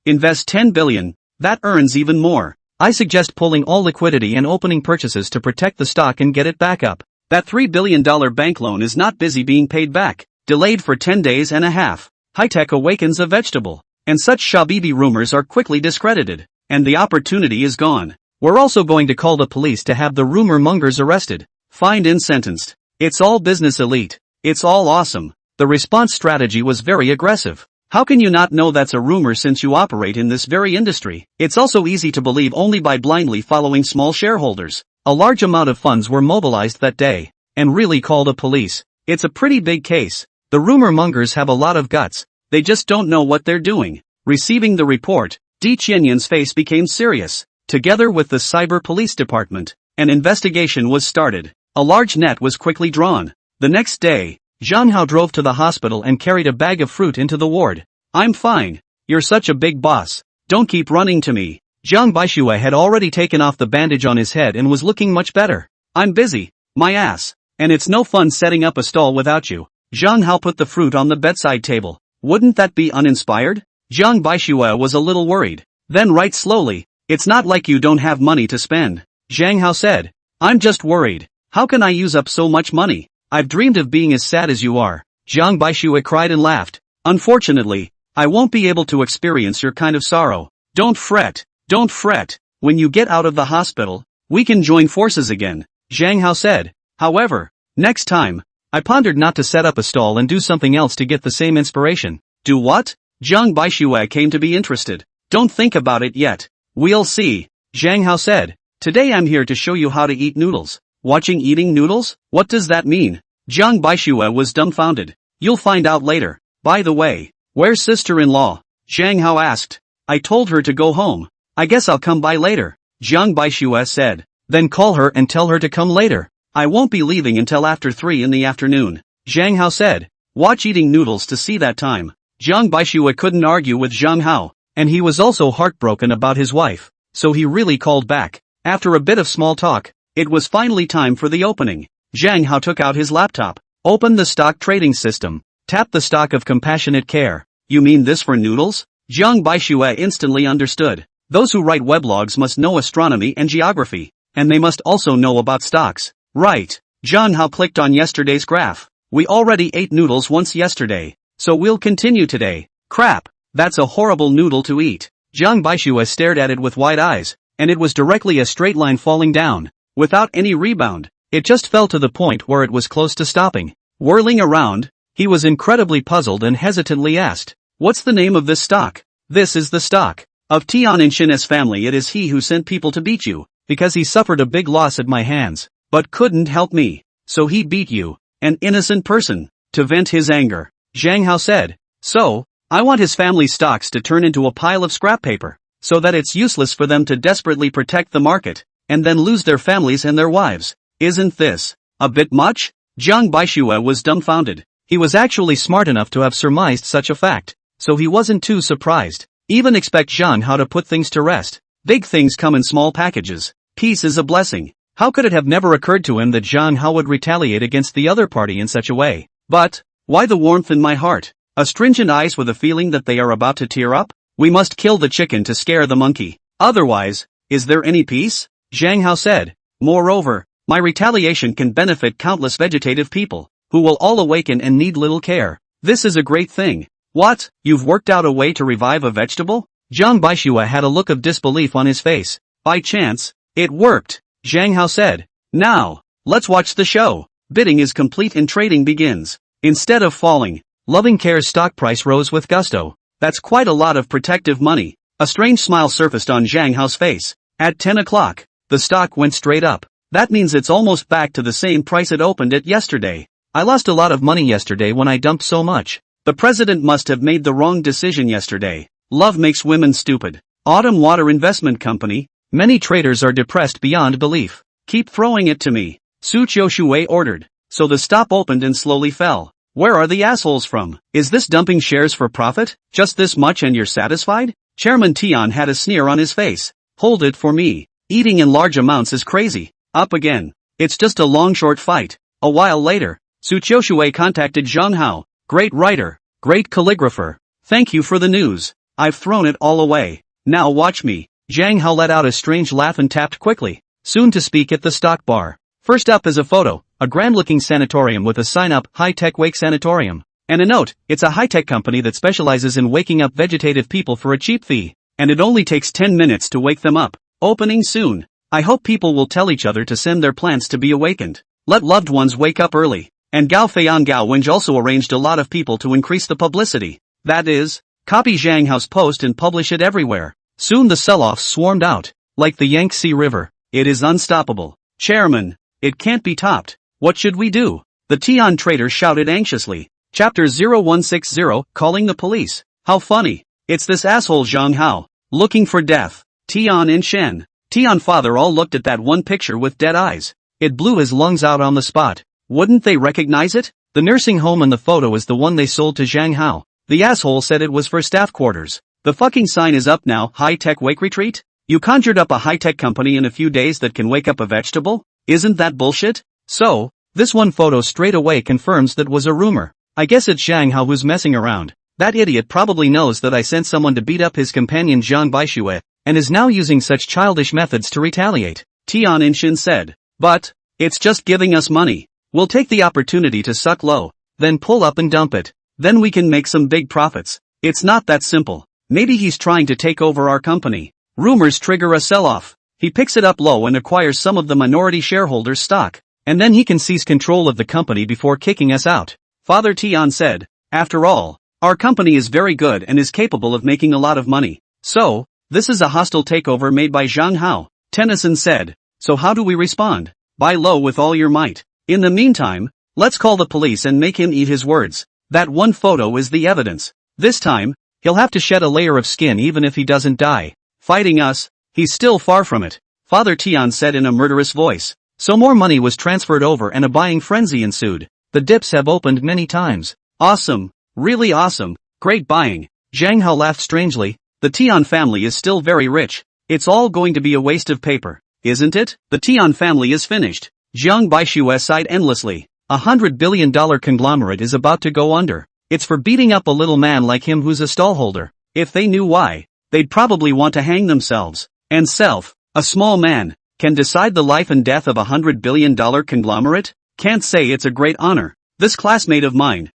Invest $10 billion. That earns even more. I suggest pulling all liquidity and opening purchases to protect the stock and get it back up. That $3 billion bank loan is not busy being paid back. Delayed for 10 days and a half. High-tech awakens a vegetable. And such shabibi rumors are quickly discredited. And the opportunity is gone. We're also going to call the police to have the rumor mongers arrested, fined and sentenced. It's all business elite. It's all awesome. The response strategy was very aggressive. How can you not know that's a rumor since you operate in this very industry? It's also easy to believe only by blindly following small shareholders. A large amount of funds were mobilized that day, and really called the police. It's a pretty big case. The rumor mongers have a lot of guts. They just don't know what they're doing. Receiving the report, Di Qianyan's face became serious. Together with the cyber police department, an investigation was started. A large net was quickly drawn. The next day, Zhang Hao drove to the hospital and carried a bag of fruit into the ward. I'm fine. You're such a big boss. Don't keep running to me. Jiang Baixue had already taken off the bandage on his head and was looking much better. I'm busy. My ass. And it's no fun setting up a stall without you. Zhang Hao put the fruit on the bedside table. Wouldn't that be uninspired? Jiang Baixue was a little worried. Then write slowly. It's not like you don't have money to spend. Zhang Hao said. I'm just worried. How can I use up so much money? I've dreamed of being as sad as you are. Jiang Baixue cried and laughed. Unfortunately, I won't be able to experience your kind of sorrow. Don't fret. Don't fret. When you get out of the hospital, we can join forces again, Zhang Hao said. However, next time, I pondered not to set up a stall and do something else to get the same inspiration. Do what? Jiang Baixue came to be interested. Don't think about it yet. We'll see, Zhang Hao said. Today I'm here to show you how to eat noodles. Watching eating noodles? What does that mean? Jiang Baixue was dumbfounded. You'll find out later. By the way, where's sister-in-law? Zhang Hao asked. I told her to go home. I guess I'll come by later, Jiang Baixue said. Then call her and tell her to come later. I won't be leaving until after 3 in the afternoon, Zhang Hao said. Watch eating noodles to see that time. Jiang Baixue couldn't argue with Zhang Hao, and he was also heartbroken about his wife, so he really called back. After a bit of small talk, it was finally time for the opening. Zhang Hao took out his laptop, opened the stock trading system, tapped the stock of compassionate care. You mean this for noodles? Jiang Baixue instantly understood. Those who write weblogs must know astronomy and geography, and they must also know about stocks. Right. Zhang Hao clicked on yesterday's graph. We already ate noodles once yesterday, so we'll continue today. Crap. That's a horrible noodle to eat. Jiang Baixue stared at it with wide eyes, and it was directly a straight line falling down, without any rebound. It just fell to the point where it was close to stopping. Whirling around, he was incredibly puzzled and hesitantly asked, what's the name of this stock? This is the stock of Tian in Shin's family. It is he who sent people to beat you, because he suffered a big loss at my hands, but couldn't help me. So he beat you, an innocent person, to vent his anger. Zhang Hao said. So, I want his family's stocks to turn into a pile of scrap paper, so that it's useless for them to desperately protect the market, and then lose their families and their wives. Isn't this a bit much? Jiang Baixue was dumbfounded. He was actually smart enough to have surmised such a fact, so he wasn't too surprised. Even expect Zhang Hao to put things to rest. Big things come in small packages. Peace is a blessing. How could it have never occurred to him that Zhang Hao would retaliate against the other party in such a way? But, why the warmth in my heart? Astringent eyes with a feeling that they are about to tear up? We must kill the chicken to scare the monkey. Otherwise, is there any peace? Zhang Hao said. Moreover, my retaliation can benefit countless vegetative people, who will all awaken and need little care. This is a great thing. What? You've worked out a way to revive a vegetable? Jiang Baixue had a look of disbelief on his face. By chance, it worked, Zhang Hao said. Now, let's watch the show. Bidding is complete and trading begins. Instead of falling, Loving Care's stock price rose with gusto. That's quite a lot of protective money. A strange smile surfaced on Zhang Hao's face. At 10 o'clock, the stock went straight up. That means it's almost back to the same price it opened at yesterday. I lost a lot of money yesterday when I dumped so much. The president must have made the wrong decision yesterday. Love makes women stupid. Autumn Water Investment Company. Many traders are depressed beyond belief. Keep throwing it to me, Su Qiushui ordered. So the stop opened and slowly fell. Where are the assholes from? Is this dumping shares for profit? Just this much and you're satisfied? Chairman Tian had a sneer on his face. Hold it for me. Eating in large amounts is crazy. Up again. It's just a long short fight. A while later, Su Qiushui contacted Zhang Hao. Great writer. Great calligrapher. Thank you for the news. I've thrown it all away. Now watch me. Zhang Hao let out a strange laugh and tapped quickly. Soon to speak at the stock bar. First up is a photo, a grand-looking sanatorium with a sign up, high-tech wake sanatorium. And a note, it's a high-tech company that specializes in waking up vegetative people for a cheap fee. And it only takes 10 minutes to wake them up. Opening soon. I hope people will tell each other to send their plants to be awakened. Let loved ones wake up early. And Gao Feian Gao Wenj also arranged a lot of people to increase the publicity. That is, copy Zhang Hao's post and publish it everywhere. Soon the sell-offs swarmed out, like the Yangtze River. It is unstoppable. Chairman, it can't be topped. What should we do? The Tian trader shouted anxiously. Chapter 0160, calling the police. How funny. It's this asshole Zhang Hao. Looking for death. Tian and Shen. Tian father all looked at that one picture with dead eyes. it blew his lungs out on the spot. Wouldn't they recognize it? The nursing home in the photo is the one they sold to Zhang Hao. The asshole said it was for staff quarters. The fucking sign is up now. High-tech wake retreat? You conjured up a high-tech company in a few days that can wake up a vegetable? Isn't that bullshit? So, this one photo straight away confirms that was a rumor. I guess it's Zhang Hao who's messing around. That idiot probably knows that I sent someone to beat up his companion Zhang Baixue, and is now using such childish methods to retaliate. Tian Inshin said. But, it's just giving us money. We'll take the opportunity to suck low, then pull up and dump it. Then we can make some big profits. It's not that simple. Maybe he's trying to take over our company. Rumors trigger a sell-off. He picks it up low and acquires some of the minority shareholders' stock, and then he can seize control of the company before kicking us out. Father Tian said. After all, our company is very good and is capable of making a lot of money. So, this is a hostile takeover made by Zhang Hao. Tennyson said. So how do we respond? Buy low with all your might. In the meantime, let's call the police and make him eat his words. That one photo is the evidence. This time, he'll have to shed a layer of skin even if he doesn't die. Fighting us, he's still far from it. Father Tian said in a murderous voice. So more money was transferred over and a buying frenzy ensued. The dips have opened many times. Awesome. Really awesome. Great buying. Zhang Hao laughed strangely. The Tian family is still very rich. It's all going to be a waste of paper, isn't it? The Tian family is finished. Zhang Baixue sighed endlessly. $100 billion conglomerate is about to go under. It's for beating up a little man like him who's a stallholder. If they knew why, they'd probably want to hang themselves. And self, a small man, can decide the life and death of $100 billion conglomerate? Can't say it's a great honor. This classmate of mine,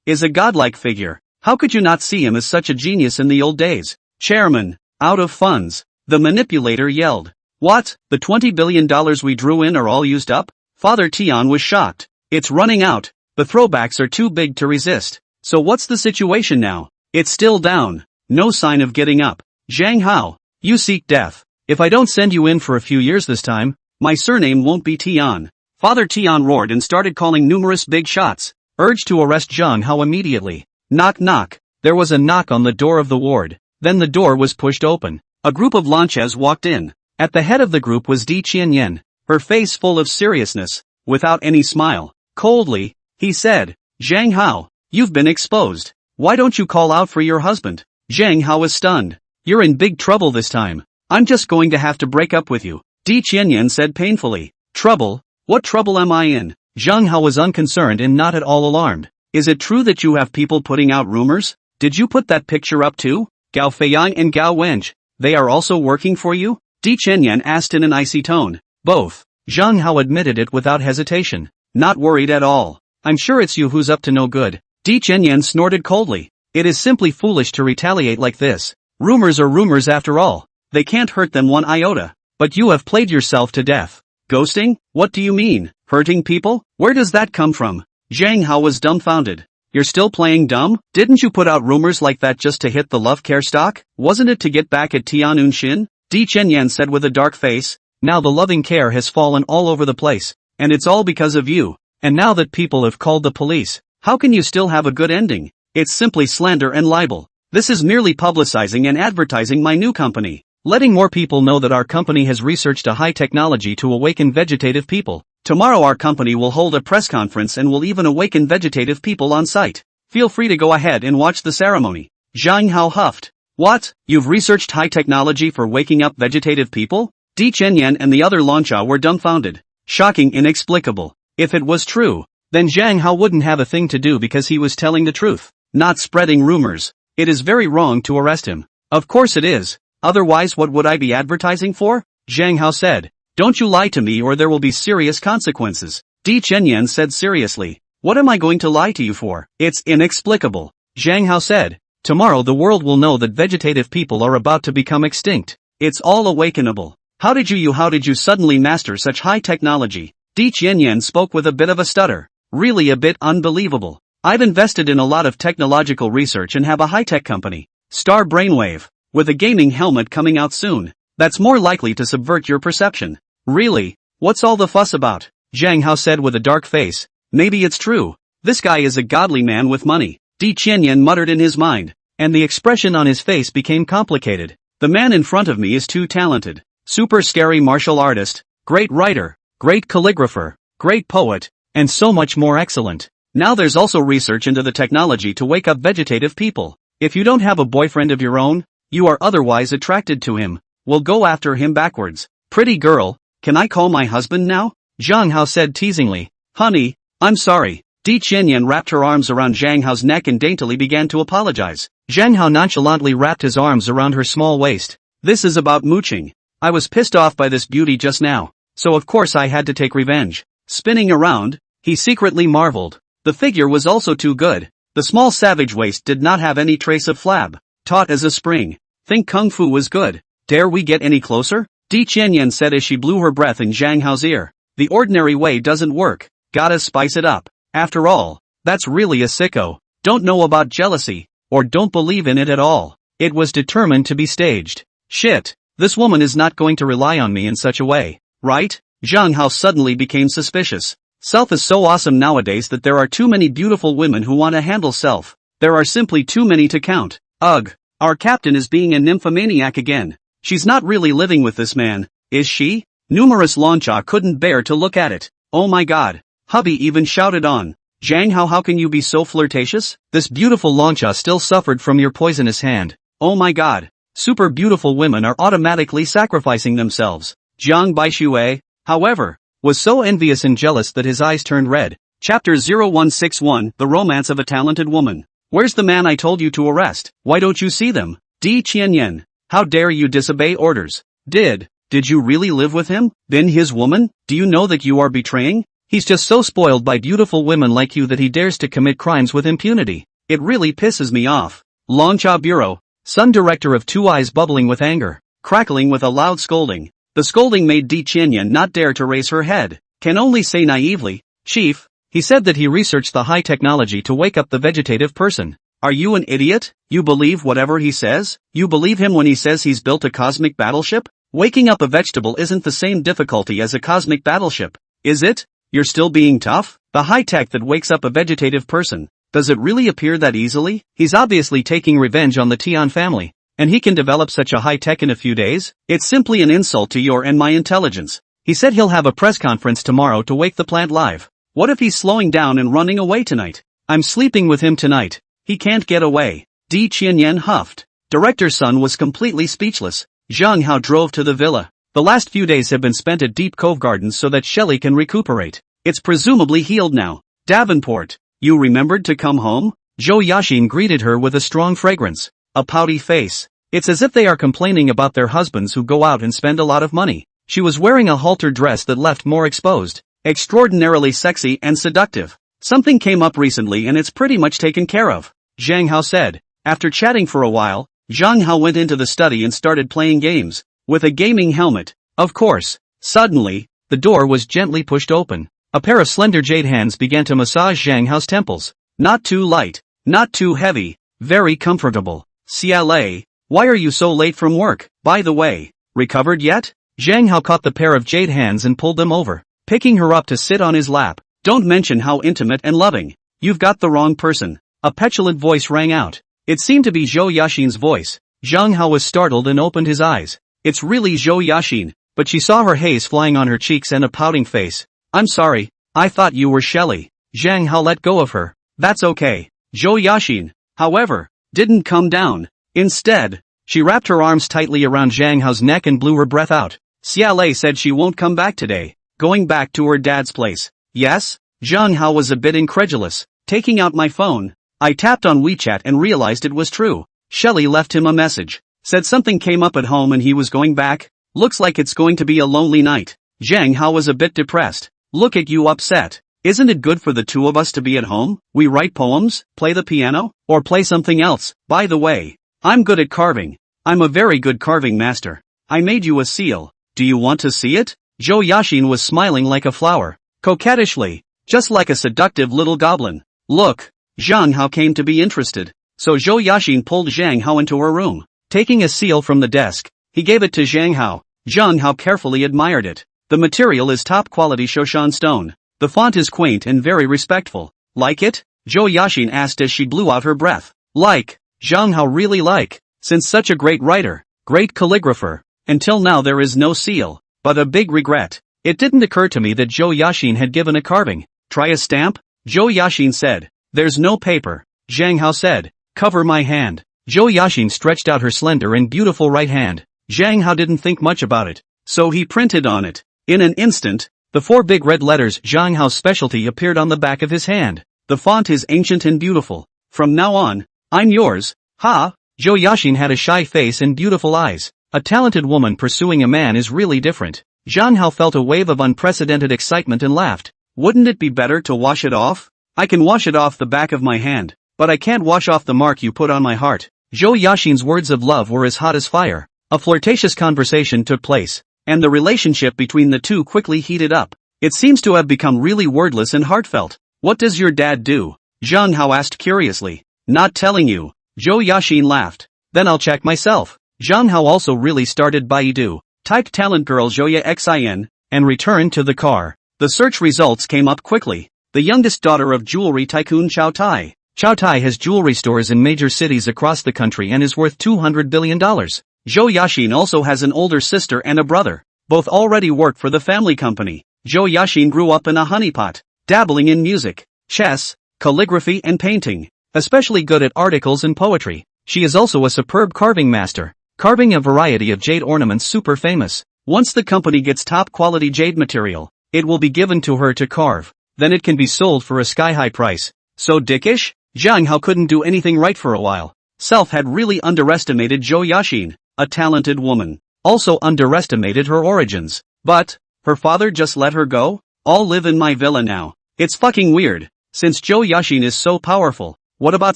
is a godlike figure. How could you not see him as such a genius in the old days? Chairman, out of funds. The manipulator yelled. What, the $20 billion we drew in are all used up? Father Tian was shocked. It's running out. The throwbacks are too big to resist. So what's the situation now? It's still down. No sign of getting up. Zhang Hao, you seek death. If I don't send you in for a few years this time, my surname won't be Tian. Father Tian roared and started calling numerous big shots, urged to arrest Zhang Hao immediately. Knock knock. There was a knock on the door of the ward. Then the door was pushed open. A group of lanchas walked in. At the head of the group was Di Qianyan, her face full of seriousness, without any smile. Coldly, he said, Zhang Hao, you've been exposed. Why don't you call out for your husband? Zhang Hao was stunned. You're in big trouble this time. I'm just going to have to break up with you. Di Qianyan said painfully. Trouble? What trouble am I in? Zhang Hao was unconcerned and not at all alarmed. Is it true that you have people putting out rumors? Did you put that picture up too? Gao Feiyang and Gao Wenj, they are also working for you? Di Qianyan asked in an icy tone. Both. Zhang Hao admitted it without hesitation. Not worried at all. I'm sure it's you who's up to no good. Di Qianyan snorted coldly. It is simply foolish to retaliate like this. Rumors are rumors after all. They can't hurt them one iota. But you have played yourself to death. Ghosting? What do you mean? Hurting people? Where does that come from? Zhang Hao was dumbfounded. You're still playing dumb? Didn't you put out rumors like that just to hit the love care stock? Wasn't it to get back at Tian Unshin? Di Qianyan said with a dark face. Now the loving care has fallen all over the place. And it's all because of you. And now that people have called the police, how can you still have a good ending? It's simply slander and libel. This is merely publicizing and advertising my new company. Letting more people know that our company has researched a high technology to awaken vegetative people. Tomorrow our company will hold a press conference and will even awaken vegetative people on site. Feel free to go ahead and watch the ceremony. Zhang Hao huffed. What? You've researched high technology for waking up vegetative people? Di Qianyan and the other Lancha were dumbfounded. Shocking, inexplicable. If it was true, then Zhang Hao wouldn't have a thing to do because he was telling the truth, not spreading rumors. It is very wrong to arrest him. Of course it is. Otherwise what would I be advertising for? Zhang Hao said. Don't you lie to me or there will be serious consequences. Di Qianyan said seriously. What am I going to lie to you for? It's inexplicable. Zhang Hao said. Tomorrow the world will know that vegetative people are about to become extinct. It's all awakenable. How did you suddenly master such high technology? Di Qianyan spoke with a bit of a stutter. Really a bit unbelievable. I've invested in a lot of technological research and have a high-tech company. Star Brainwave. With a gaming helmet coming out soon. That's more likely to subvert your perception. Really? What's all the fuss about? Zhang Hao said with a dark face. Maybe it's true. This guy is a godly man with money. Di Qianyan muttered in his mind. And the expression on his face became complicated. The man in front of me is too talented. Super scary martial artist. Great writer. great calligrapher, great poet, and so much more excellent. Now there's also research into the technology to wake up vegetative people. If you don't have a boyfriend of your own, you are otherwise attracted to him. We'll go after him backwards. Pretty girl, can I call my husband now? Zhang Hao said teasingly. Honey, I'm sorry. Di Qianyan wrapped her arms around Zhang Hao's neck and daintily began to apologize. Zhang Hao nonchalantly wrapped his arms around her small waist. This is about mooching. I was pissed off by this beauty just now, so of course I had to take revenge. Spinning around, he secretly marveled. The figure was also too good. The small savage waist did not have any trace of flab. Taut as a spring. Think kung fu was good. Dare we get any closer? Di Qianyan said as she blew her breath in Zhang Hao's ear. The ordinary way doesn't work. Gotta spice it up. After all, that's really a sicko. Don't know about jealousy, or don't believe in it at all. It was determined to be staged. Shit, this woman is not going to rely on me in such a way, right? Zhang Hao suddenly became suspicious. Self is so awesome nowadays that there are too many beautiful women who want to handle Self. There are simply too many to count. Ugh, our captain is being a nymphomaniac again. She's not really living with this man, is she? Numerous Lancha couldn't bear to look at it. Oh my god. Hubby even shouted on. Zhang Hao, how can you be so flirtatious? This beautiful Lancha still suffered from your poisonous hand. Oh my god. Super beautiful women are automatically sacrificing themselves. Jiang Baixue, however, was so envious and jealous that his eyes turned red. Chapter 0161, The Romance of a Talented Woman. Where's the man I told you to arrest? Why don't you see them? Di Qianyan. How dare you disobey orders? Did you really live with him? Then his woman? Do you know that you are betraying? He's just so spoiled by beautiful women like you that he dares to commit crimes with impunity. It really pisses me off. Longcha Bureau, Sun Director of Two Eyes bubbling with anger, crackling with a loud scolding. The scolding made Di Qianyan not dare to raise her head. Can only say naively, Chief, he said that he researched the high technology to wake up the vegetative person. Are you an idiot? You believe whatever he says? You believe him when he says he's built a cosmic battleship? Waking up a vegetable isn't the same difficulty as a cosmic battleship, is it? You're still being tough? The high tech that wakes up a vegetative person, does it really appear that easily? He's obviously taking revenge on the Tian family, and he can develop such a high tech in a few days? It's simply an insult to your and my intelligence. He said he'll have a press conference tomorrow to wake the plant live. What if he's slowing down and running away tonight? I'm sleeping with him tonight. He can't get away. Di Qianyan huffed. Director Sun was completely speechless. Zhang Hao drove to the villa. The last few days have been spent at Deep Cove Gardens so that Shelley can recuperate. It's presumably healed now. Davenport, you remembered to come home? Zhou Yaxin greeted her with a strong fragrance. A pouty face. It's as if they are complaining about their husbands who go out and spend a lot of money. She was wearing a halter dress that left more exposed. Extraordinarily sexy and seductive. Something came up recently and it's pretty much taken care of, Zhang Hao said. After chatting for a while, Zhang Hao went into the study and started playing games. With a gaming helmet, of course. Suddenly, the door was gently pushed open. A pair of slender jade hands began to massage Zhang Hao's temples. Not too light, not too heavy, very comfortable. CLA, why are you so late from work? By the way, recovered yet? Zhang Hao caught the pair of jade hands and pulled them over, picking her up to sit on his lap. Don't mention how intimate and loving. You've got the wrong person. A petulant voice rang out. It seemed to be Zhou Yaxin's voice. Zhang Hao was startled and opened his eyes. It's really Zhou Yaxin, but she saw her haze flying on her cheeks and a pouting face. I'm sorry, I thought you were Shelley. Zhang Hao let go of her. That's okay. Zhou Yaxin, however, didn't come down. Instead, she wrapped her arms tightly around Zhang Hao's neck and blew her breath out. Xiaolei said she won't come back today. Going back to her dad's place. Yes? Zhang Hao was a bit incredulous. Taking out my phone, I tapped on WeChat and realized it was true. Shelley left him a message. Said something came up at home and he was going back. Looks like it's going to be a lonely night. Zhang Hao was a bit depressed. Look at you upset. Isn't it good for the two of us to be at home? We write poems, play the piano, or play something else. By the way, I'm good at carving. I'm a very good carving master. I made you a seal. Do you want to see it? Zhou Yaxin was smiling like a flower. Coquettishly. Just like a seductive little goblin. Look. Zhang Hao came to be interested. So Zhou Yaxin pulled Zhang Hao into her room. Taking a seal from the desk, he gave it to Zhang Hao. Zhang Hao carefully admired it. The material is top-quality Shoshan stone. The font is quaint and very respectful. Like it? Zhou Yaxin asked as she blew out her breath. Like. Zhang Hao really like. Since such a great writer, great calligrapher. Until now there is no seal. But a big regret. It didn't occur to me that Zhou Yashin had given a carving. Try a stamp? Zhou Yashin said. There's no paper. Zhang Hao said. Cover my hand. Zhou Yashin stretched out her slender and beautiful right hand. Zhang Hao didn't think much about it, so he printed on it. In an instant, the 4 big red letters Zhang Hao's specialty appeared on the back of his hand. The font is ancient and beautiful. From now on, I'm yours. Ha! Zhou Yashin had a shy face and beautiful eyes. A talented woman pursuing a man is really different. Zhang Hao felt a wave of unprecedented excitement and laughed. Wouldn't it be better to wash it off? I can wash it off the back of my hand, but I can't wash off the mark you put on my heart. Zhou Yashin's words of love were as hot as fire. A flirtatious conversation took place, and the relationship between the two quickly heated up. It seems to have become really wordless and heartfelt. What does your dad do? Zhang Hao asked curiously. Not telling you. Zhou Yashin laughed. Then I'll check myself. Zhang Hao also really started Baidu, typed talent girl Zhouya Xin, and returned to the car. The search results came up quickly. The youngest daughter of jewelry tycoon Chao Tai. Chao Tai has jewelry stores in major cities across the country and is worth $200 billion. Zhou Yashin also has an older sister and a brother. Both already work for the family company. Zhou Yashin grew up in a honeypot, dabbling in music, chess, calligraphy and painting, especially good at articles and poetry. She is also a superb carving master, carving a variety of jade ornaments super famous. Once the company gets top quality jade material, it will be given to her to carve. Then it can be sold for a sky-high price. So dickish? Zhang Hao couldn't do anything right for a while. Self had really underestimated Zhou Yashin, a talented woman. Also underestimated her origins. But, her father just let her go? I'll live in my villa now. It's fucking weird. Since Zhou Yashin is so powerful, what about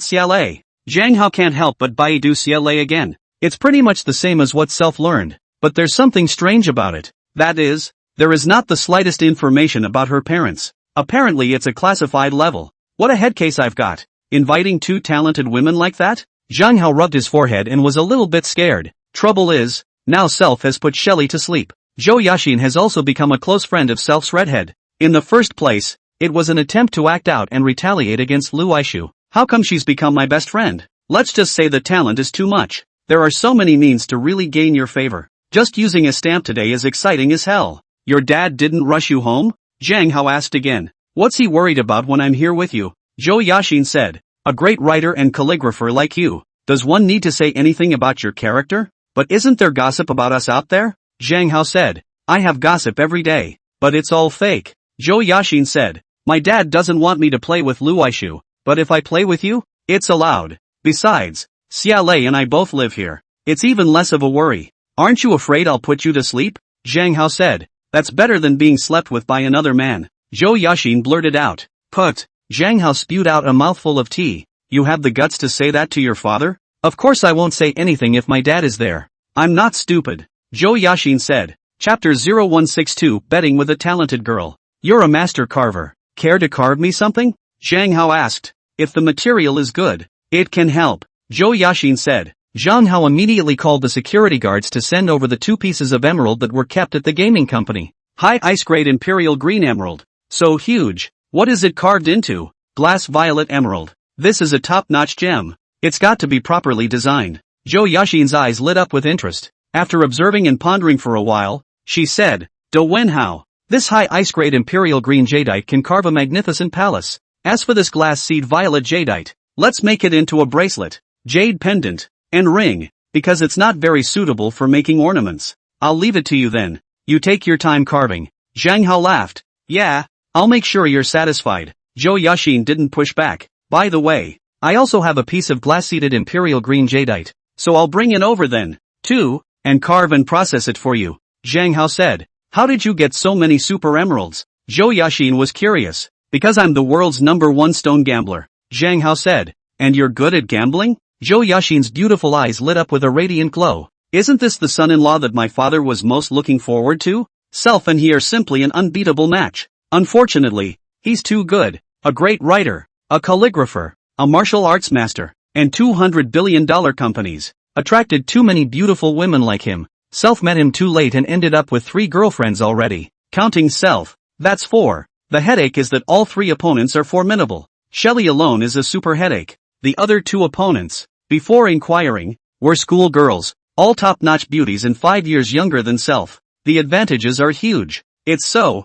Xiaolei? Zhang Hao can't help but Baidu Xiaolei again. It's pretty much the same as what Self learned. But there's something strange about it. That is, there is not the slightest information about her parents. Apparently it's a classified level. What a headcase I've got. Inviting 2 talented women like that? Zhang Hao rubbed his forehead and was a little bit scared. Trouble is, now Self has put Shelley to sleep. Zhou Yashin has also become a close friend of Self's redhead. In the first place, it was an attempt to act out and retaliate against Lu Aishu. How come she's become my best friend? Let's just say the talent is too much. There are so many means to really gain your favor. Just using a stamp today is exciting as hell. Your dad didn't rush you home? Zhang Hao asked again. What's he worried about when I'm here with you? Zhou Yashin said. A great writer and calligrapher like you. Does one need to say anything about your character? But isn't there gossip about us out there? Zhang Hao said. I have gossip every day. But it's all fake. Zhou Yashin said. My dad doesn't want me to play with Lu Aishu. But if I play with you, it's allowed. Besides, Xiaolei and I both live here. It's even less of a worry. Aren't you afraid I'll put you to sleep? Zhang Hao said. That's better than being slept with by another man. Zhou Yashin blurted out. Put. Zhang Hao spewed out a mouthful of tea. You have the guts to say that to your father? Of course I won't say anything if my dad is there. I'm not stupid. Zhou Yashin said. Chapter 0162 Betting with a Talented Girl. You're a master carver. Care to carve me something? Zhang Hao asked. If the material is good, it can help. Zhou Yashin said. Zhang Hao immediately called the security guards to send over the 2 pieces of emerald that were kept at the gaming company. High ice grade imperial green emerald. So huge. What is it carved into? Glass violet emerald. This is a top-notch gem. It's got to be properly designed. Zhou Yashin's eyes lit up with interest. After observing and pondering for a while, she said, Do Wen Hao. This high ice grade imperial green jadeite can carve a magnificent palace. As for this glass seed violet jadeite, let's make it into a bracelet, jade pendant, and ring, because it's not very suitable for making ornaments. I'll leave it to you then. You take your time carving. Zhang Hao laughed. Yeah, I'll make sure you're satisfied. Zhou Yashin didn't push back. By the way, I also have a piece of glass-seeded imperial green jadeite, so I'll bring it over then, too, and carve and process it for you. Zhang Hao said. How did you get so many super emeralds? Zhou Yashin was curious. Because I'm the world's #1 stone gambler. Zhang Hao said. And you're good at gambling? Zhou Yashin's beautiful eyes lit up with a radiant glow. Isn't this the son-in-law that my father was most looking forward to? Self and he are simply an unbeatable match. Unfortunately, he's too good. A great writer, a calligrapher, a martial arts master, and $200 billion companies. Attracted too many beautiful women like him. Self met him too late and ended up with 3 girlfriends already. Counting Self, that's 4. The headache is that all 3 opponents are formidable. Shelley alone is a super headache. The other 2 opponents, before inquiring, were schoolgirls, all top-notch beauties and 5 years younger than Self. The advantages are huge. It's so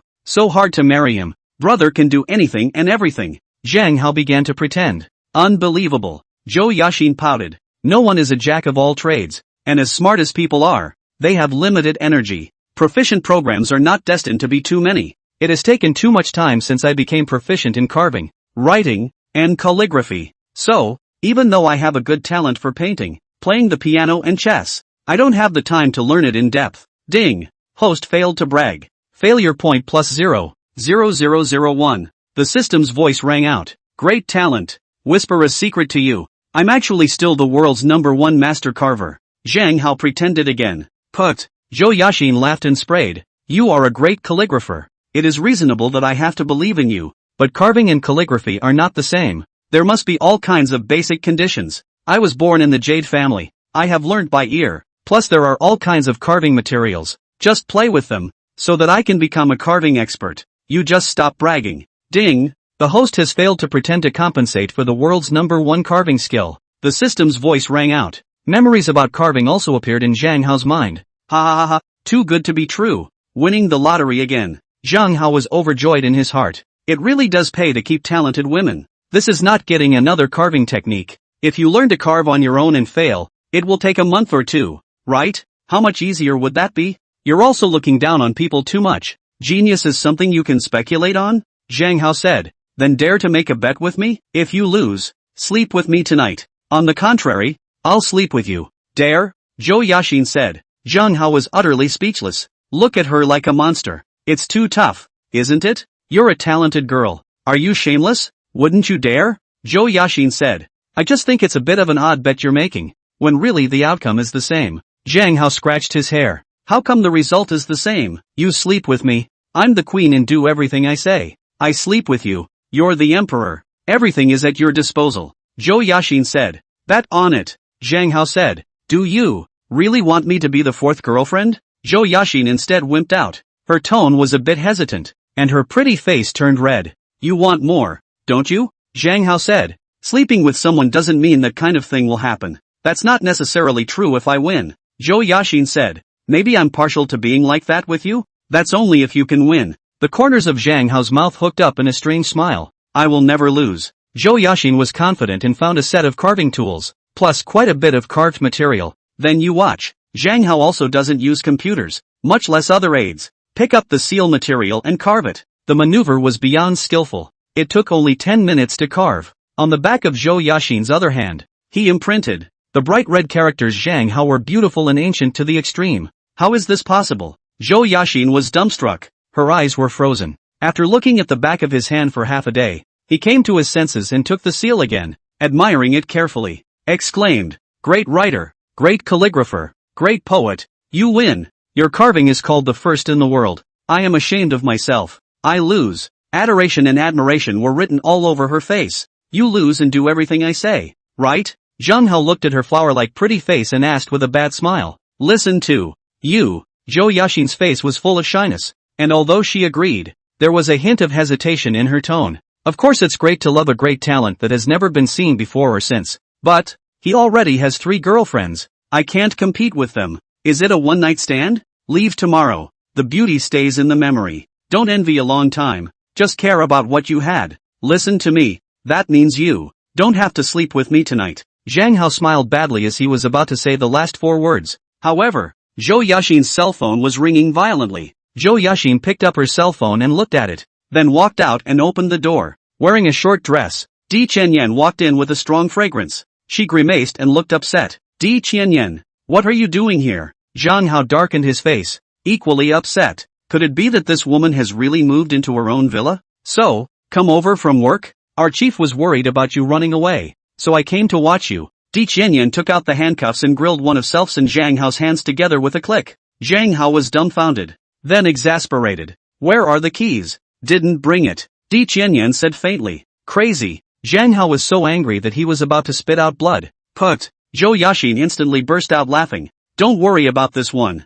hard to marry him. Brother can do anything and everything. Zhang Hao began to pretend. Unbelievable. Zhou Yaxin pouted. No one is a jack of all trades, and as smart as people are, they have limited energy. Proficient programs are not destined to be too many. It has taken too much time since I became proficient in carving, writing, and calligraphy. So, even though I have a good talent for painting, playing the piano and chess, I don't have the time to learn it in depth. Ding. Host failed to brag. Failure point plus 0.0001. The system's voice rang out. Great talent. Whisper a secret to you. I'm actually still the world's #1 master carver. Zhang Hao pretended again. Put. Zhou Yaxin laughed and sprayed. You are a great calligrapher. It is reasonable that I have to believe in you, but carving and calligraphy are not the same. There must be all kinds of basic conditions. I was born in the jade family. I have learned by ear. Plus there are all kinds of carving materials. Just play with them, so that I can become a carving expert. You just stop bragging. Ding. The host has failed to pretend to compensate for the world's #1 carving skill. The system's voice rang out. Memories about carving also appeared in Zhang Hao's mind. Ha ha ha ha, too good to be true. Winning the lottery again. Zhang Hao was overjoyed in his heart. It really does pay to keep talented women. This is not getting another carving technique. If you learn to carve on your own and fail, it will take a month or two, right? How much easier would that be? You're also looking down on people too much. Genius is something you can speculate on? Zhang Hao said. Then dare to make a bet with me? If you lose, sleep with me tonight. On the contrary, I'll sleep with you. Dare? Zhou Yaxin said. Zhang Hao was utterly speechless. Look at her like a monster. It's too tough, isn't it? You're a talented girl. Are you shameless? Wouldn't you dare? Zhou Yaxin said. I just think it's a bit of an odd bet you're making, when really the outcome is the same. Zhang Hao scratched his hair. How come the result is the same? You sleep with me. I'm the queen and do everything I say. I sleep with you. You're the emperor. Everything is at your disposal. Zhou Yaxin said. Bet on it. Zhang Hao said. Do you really want me to be the fourth girlfriend? Zhou Yaxin instead wimped out. Her tone was a bit hesitant, and her pretty face turned red. You want more, don't you? Zhang Hao said. Sleeping with someone doesn't mean that kind of thing will happen. That's not necessarily true if I win. Zhou Yaxin said. Maybe I'm partial to being like that with you? That's only if you can win. The corners of Zhang Hao's mouth hooked up in a strange smile. I will never lose. Zhou Yaxin was confident and found a set of carving tools, plus quite a bit of carved material. Then you watch. Zhang Hao also doesn't use computers, much less other aids. Pick up the seal material and carve it. The maneuver was beyond skillful. It took only 10 minutes to carve. On the back of Zhou Yaxin's other hand, he imprinted. The bright red characters Zhang Hao were beautiful and ancient to the extreme. How is this possible? Zhou Yaxin was dumbstruck. Her eyes were frozen. After looking at the back of his hand for half a day, he came to his senses and took the seal again, admiring it carefully. Exclaimed, Great writer, great calligrapher, great poet, you win. Your carving is called the first in the world. I am ashamed of myself. I lose. Adoration and admiration were written all over her face. You lose and do everything I say, right? Zhang Hao looked at her flower-like pretty face and asked with a bad smile. Listen to you. Zhou Yaxin's face was full of shyness, and although she agreed, there was a hint of hesitation in her tone. Of course it's great to love a great talent that has never been seen before or since, but he already has 3 girlfriends. I can't compete with them. Is it a one-night stand? Leave tomorrow. The beauty stays in the memory. Don't envy a long time. Just care about what you had. Listen to me. That means you don't have to sleep with me tonight. Zhang Hao smiled badly as he was about to say the last 4 words. However, Zhou Yaxin's cell phone was ringing violently. Zhou Yaxin picked up her cell phone and looked at it, then walked out and opened the door. Wearing a short dress, Di Qianyan walked in with a strong fragrance. She grimaced and looked upset. Di Qianyan, what are you doing here? Zhang Hao darkened his face, equally upset. Could it be that this woman has really moved into her own villa? So, come over from work? Our chief was worried about you running away, so I came to watch you. Di Qianyan took out the handcuffs and grilled one of Self's and Zhang Hao's hands together with a click. Zhang Hao was dumbfounded, then exasperated. Where are the keys? Didn't bring it. Di Qianyan said faintly. Crazy. Zhang Hao was so angry that he was about to spit out blood. Put. Zhou Yaxin instantly burst out laughing. Don't worry about this one.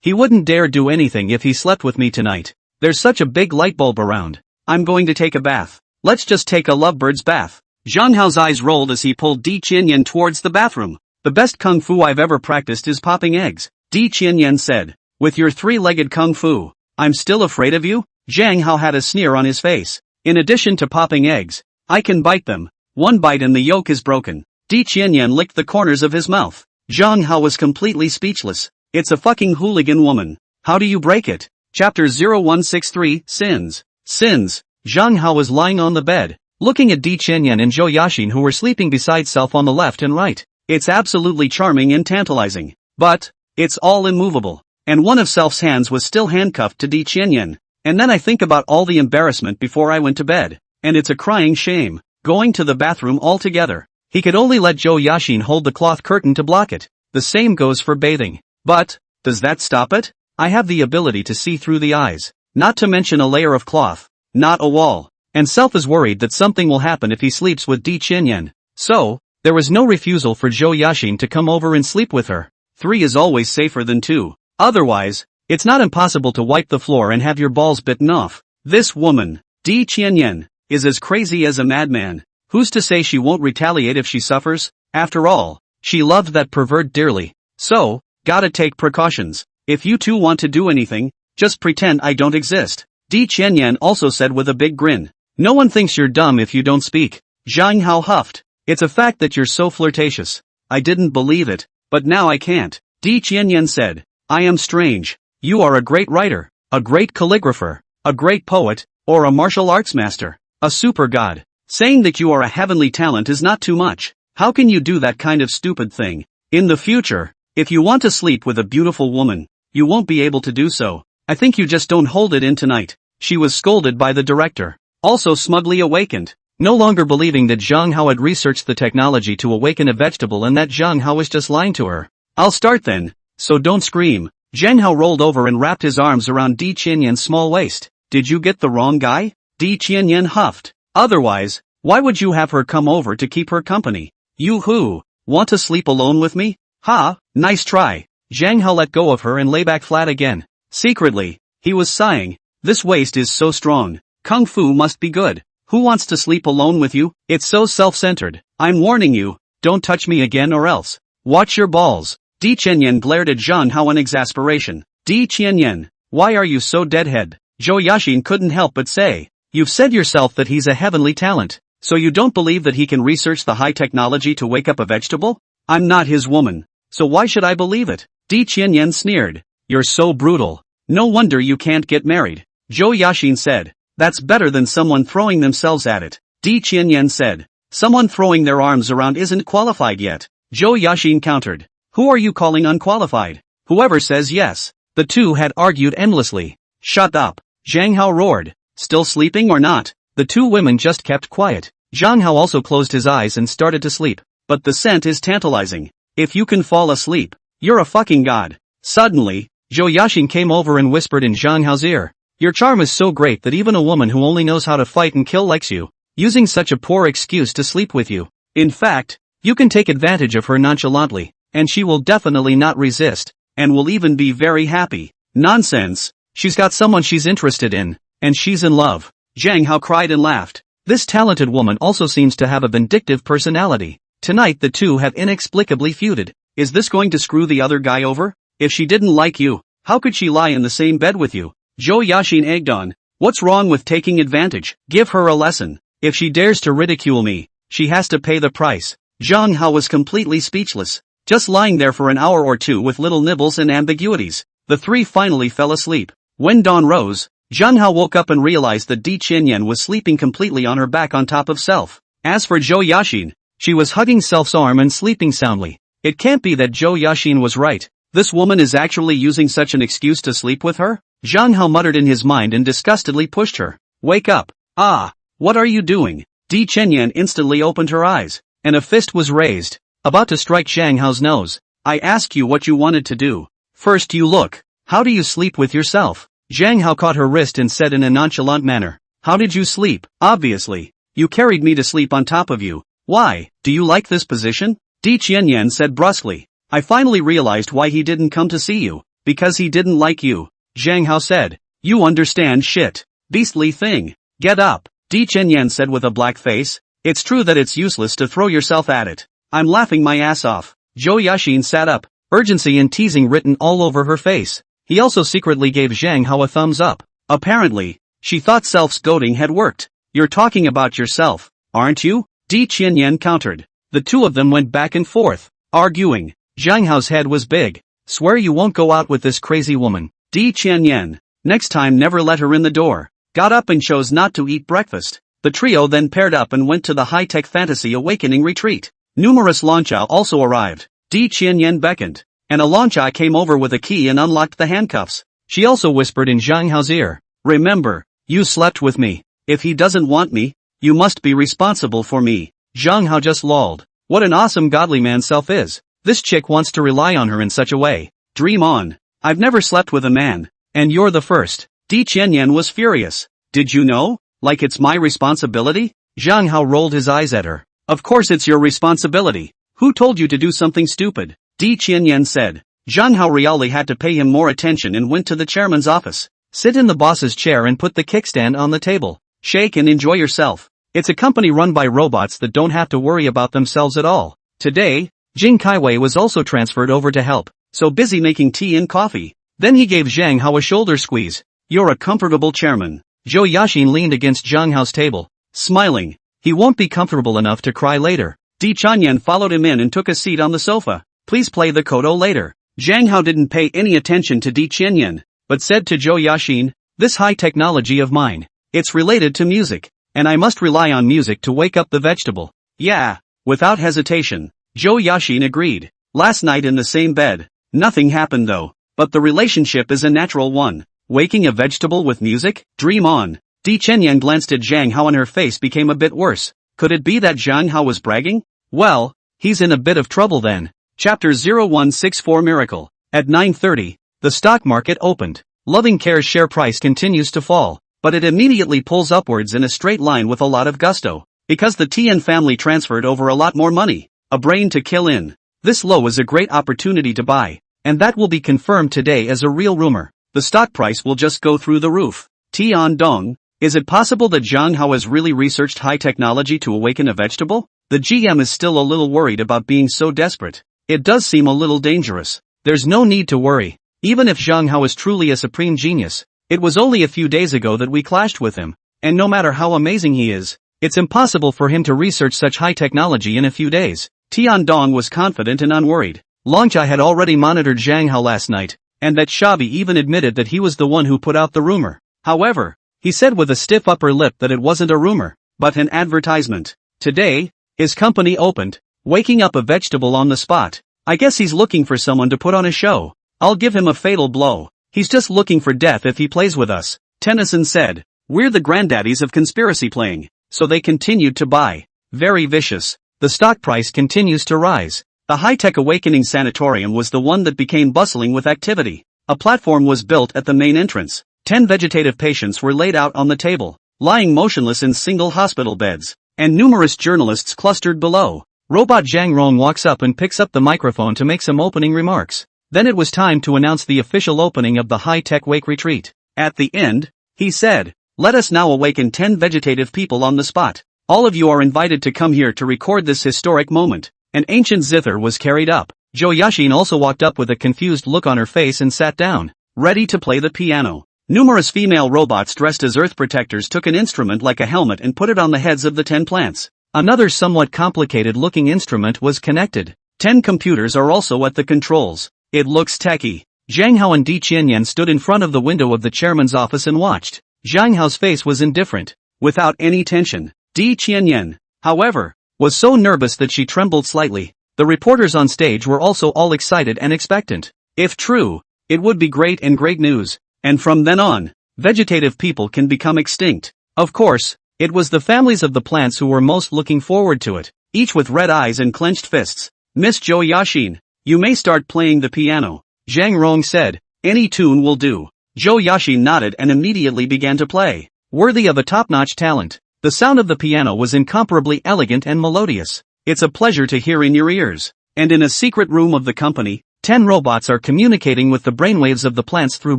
He wouldn't dare do anything if he slept with me tonight. There's such a big light bulb around. I'm going to take a bath. Let's just take a lovebird's bath. Zhang Hao's eyes rolled as he pulled Di Qianyan towards the bathroom. The best kung fu I've ever practiced is popping eggs, Di Qianyan said. With your 3-legged kung fu, I'm still afraid of you? Zhang Hao had a sneer on his face. In addition to popping eggs, I can bite them. One bite and the yolk is broken. Di Qianyan licked the corners of his mouth. Zhang Hao was completely speechless. It's a fucking hooligan woman. How do you break it? Chapter 0163, Sins. Sins. Zhang Hao was lying on the bed, looking at Di Qianyan and Zhou Yaxin who were sleeping beside self on the left and right. It's absolutely charming and tantalizing. But, it's all immovable. And one of self's hands was still handcuffed to Di Qianyan. And then I think about all the embarrassment before I went to bed. And it's a crying shame. Going to the bathroom altogether. He could only let Zhou Yaxin hold the cloth curtain to block it. The same goes for bathing. But, does that stop it? I have the ability to see through the eyes. Not to mention a layer of cloth. Not a wall. And self is worried that something will happen if he sleeps with Di Qianyan. So, there was no refusal for Zhou Yaxin to come over and sleep with her. 3 is always safer than 2. Otherwise, it's not impossible to wipe the floor and have your balls bitten off. This woman, Di Qianyan, is as crazy as a madman. Who's to say she won't retaliate if she suffers? After all, she loved that pervert dearly. So, gotta take precautions. If you two want to do anything, just pretend I don't exist. Di Qianyan also said with a big grin. No one thinks you're dumb if you don't speak. Zhang Hao huffed. It's a fact that you're so flirtatious. I didn't believe it, but now I can't. Di Qianyan said. I am strange. You are a great writer, a great calligrapher, a great poet, or a martial arts master, a super god. Saying that you are a heavenly talent is not too much. How can you do that kind of stupid thing? In the future, if you want to sleep with a beautiful woman, you won't be able to do so. I think you just don't hold it in tonight. She was scolded by the director. Also smugly awakened. No longer believing that Zhang Hao had researched the technology to awaken a vegetable and that Zhang Hao was just lying to her. I'll start then. So don't scream. Zhang Hao rolled over and wrapped his arms around Di Qianyan's small waist. Did you get the wrong guy? Di Qianyan huffed. Otherwise, why would you have her come over to keep her company? You who? Want to sleep alone with me? Ha, nice try. Zhang Hao let go of her and lay back flat again. Secretly, he was sighing. This waist is so strong. Kung Fu must be good. Who wants to sleep alone with you? It's so self-centered. I'm warning you, don't touch me again or else. Watch your balls. Di Qianyan glared at Zhang Hao in exasperation. Di Qianyan, why are you so deadhead? Zhou Yaxin couldn't help but say. You've said yourself that he's a heavenly talent. So you don't believe that he can research the high technology to wake up a vegetable? I'm not his woman. So why should I believe it? Di Qianyan sneered. You're so brutal. No wonder you can't get married. Zhou Yaxin said. That's better than someone throwing themselves at it. Di Qianyan said. Someone throwing their arms around isn't qualified yet. Zhou Yaxin countered. Who are you calling unqualified? Whoever says yes. The two had argued endlessly. Shut up. Zhang Hao roared. Still sleeping or not? The two women just kept quiet. Zhang Hao also closed his eyes and started to sleep. But the scent is tantalizing. If you can fall asleep, you're a fucking god. Suddenly, Zhou Yaxin came over and whispered in Zhang Hao's ear. Your charm is so great that even a woman who only knows how to fight and kill likes you, using such a poor excuse to sleep with you. In fact, you can take advantage of her nonchalantly, and she will definitely not resist, and will even be very happy. Nonsense. She's got someone she's interested in, and she's in love. Zhang Hao cried and laughed. This talented woman also seems to have a vindictive personality. Tonight the two have inexplicably feuded. Is this going to screw the other guy over? If she didn't like you, how could she lie in the same bed with you? Zhou Yaxin egged on. What's wrong with taking advantage? Give her a lesson. If she dares to ridicule me, she has to pay the price. Zhang Hao was completely speechless, just lying there for an hour or two with little nibbles and ambiguities. The three finally fell asleep. When dawn rose, Zhang Hao woke up and realized that Di Qianyan was sleeping completely on her back on top of self. As for Zhou Yaxin, she was hugging self's arm and sleeping soundly. It can't be that Zhou Yaxin was right. This woman is actually using such an excuse to sleep with her? Zhang Hao muttered in his mind and disgustedly pushed her. Wake up. Ah, what are you doing? Di Qianyan instantly opened her eyes, and a fist was raised, about to strike Zhang Hao's nose. I asked you what you wanted to do. First you look. How do you sleep with yourself? Zhang Hao caught her wrist and said in a nonchalant manner. How did you sleep? Obviously. You carried me to sleep on top of you. Why, do you like this position? Di Qianyan said brusquely. I finally realized why he didn't come to see you. Because he didn't like you. Zhang Hao said. You understand shit. Beastly thing. Get up. Di Qianyan said with a black face. It's true that it's useless to throw yourself at it. I'm laughing my ass off. Zhou Yaxin sat up, urgency and teasing written all over her face. He also secretly gave Zhang Hao a thumbs up. Apparently, she thought self-goading had worked. You're talking about yourself, aren't you? Di Qianyan countered. The two of them went back and forth, arguing. Zhang Hao's head was big. Swear you won't go out with this crazy woman. Di Qianyan. Next time never let her in the door. Got up and chose not to eat breakfast. The trio then paired up and went to the high-tech fantasy awakening retreat. Numerous Lancha also arrived. Di Qianyan beckoned, and a Lancha came over with a key and unlocked the handcuffs. She also whispered in Zhang Hao's ear. Remember, you slept with me. If he doesn't want me, you must be responsible for me. Zhang Hao just lolled. What an awesome godly man self is. This chick wants to rely on her in such a way. Dream on. I've never slept with a man, and you're the first. Di Qianyan was furious. Did you know? Like it's my responsibility? Zhang Hao rolled his eyes at her. Of course it's your responsibility. Who told you to do something stupid? Di Qianyan said. Zhang Hao really had to pay him more attention and went to the chairman's office. Sit in the boss's chair and put the kickstand on the table. Shake and enjoy yourself. It's a company run by robots that don't have to worry about themselves at all. Today, Jing Kaiwei was also transferred over to help, so busy making tea and coffee. Then he gave Zhang Hao a shoulder squeeze. You're a comfortable chairman. Zhou Yaxin leaned against Zhang Hao's table, smiling. He won't be comfortable enough to cry later. Di Qianyan followed him in and took a seat on the sofa. Please play the koto later. Zhang Hao didn't pay any attention to Di Qianyan, but said to Zhou Yaxin, this high technology of mine, it's related to music, and I must rely on music to wake up the vegetable. Yeah, without hesitation. Zhou Yaxin agreed. Last night in the same bed. Nothing happened though, but the relationship is a natural one. Waking a vegetable with music? Dream on. Di Qianyan glanced at Zhang Hao and her face became a bit worse. Could it be that Zhang Hao was bragging? Well, he's in a bit of trouble then. Chapter 0164 Miracle. At 9:30, the stock market opened. Loving Care's share price continues to fall, but it immediately pulls upwards in a straight line with a lot of gusto. Because the Tian family transferred over a lot more money. A brain to kill in. This low is a great opportunity to buy, and that will be confirmed today as a real rumor. The stock price will just go through the roof. Tian Dong, is it possible that Zhang Hao has really researched high technology to awaken a vegetable? The GM is still a little worried about being so desperate. It does seem a little dangerous. There's no need to worry. Even if Zhang Hao is truly a supreme genius, it was only a few days ago that we clashed with him, and no matter how amazing he is, it's impossible for him to research such high technology in a few days. Tian Dong was confident and unworried. Longchai had already monitored Zhang Hao last night, and that Shabi even admitted that he was the one who put out the rumor. However, he said with a stiff upper lip that it wasn't a rumor, but an advertisement. Today, his company opened, waking up a vegetable on the spot. I guess he's looking for someone to put on a show. I'll give him a fatal blow. He's just looking for death if he plays with us. Tennyson said. We're the granddaddies of conspiracy playing. So they continued to buy. Very vicious. The stock price continues to rise. The high-tech awakening sanatorium was the one that became bustling with activity. A platform was built at the main entrance. 10 vegetative patients were laid out on the table, lying motionless in single hospital beds, and numerous journalists clustered below. Robot Zhang Rong walks up and picks up the microphone to make some opening remarks. Then it was time to announce the official opening of the high-tech wake retreat. At the end, he said, let us now awaken 10 vegetative people on the spot. All of you are invited to come here to record this historic moment. An ancient zither was carried up. Zhou Yaxin also walked up with a confused look on her face and sat down, ready to play the piano. Numerous female robots dressed as earth protectors took an instrument like a helmet and put it on the heads of the 10 plants. Another somewhat complicated-looking instrument was connected. 10 computers are also at the controls. It looks techy. Zhang Hao and Di Qianyan stood in front of the window of the chairman's office and watched. Zhang Hao's face was indifferent, without any tension. Di Qianyan, however, was so nervous that she trembled slightly. The reporters on stage were also all excited and expectant. If true, it would be great and great news. And from then on, vegetative people can become extinct. Of course, it was the families of the plants who were most looking forward to it, each with red eyes and clenched fists. Miss Zhou Yaxin, you may start playing the piano, Zhang Rong said. Any tune will do. Zhou Yaxin nodded and immediately began to play. Worthy of a top-notch talent. The sound of the piano was incomparably elegant and melodious. It's a pleasure to hear in your ears. And in a secret room of the company, 10 robots are communicating with the brainwaves of the plants through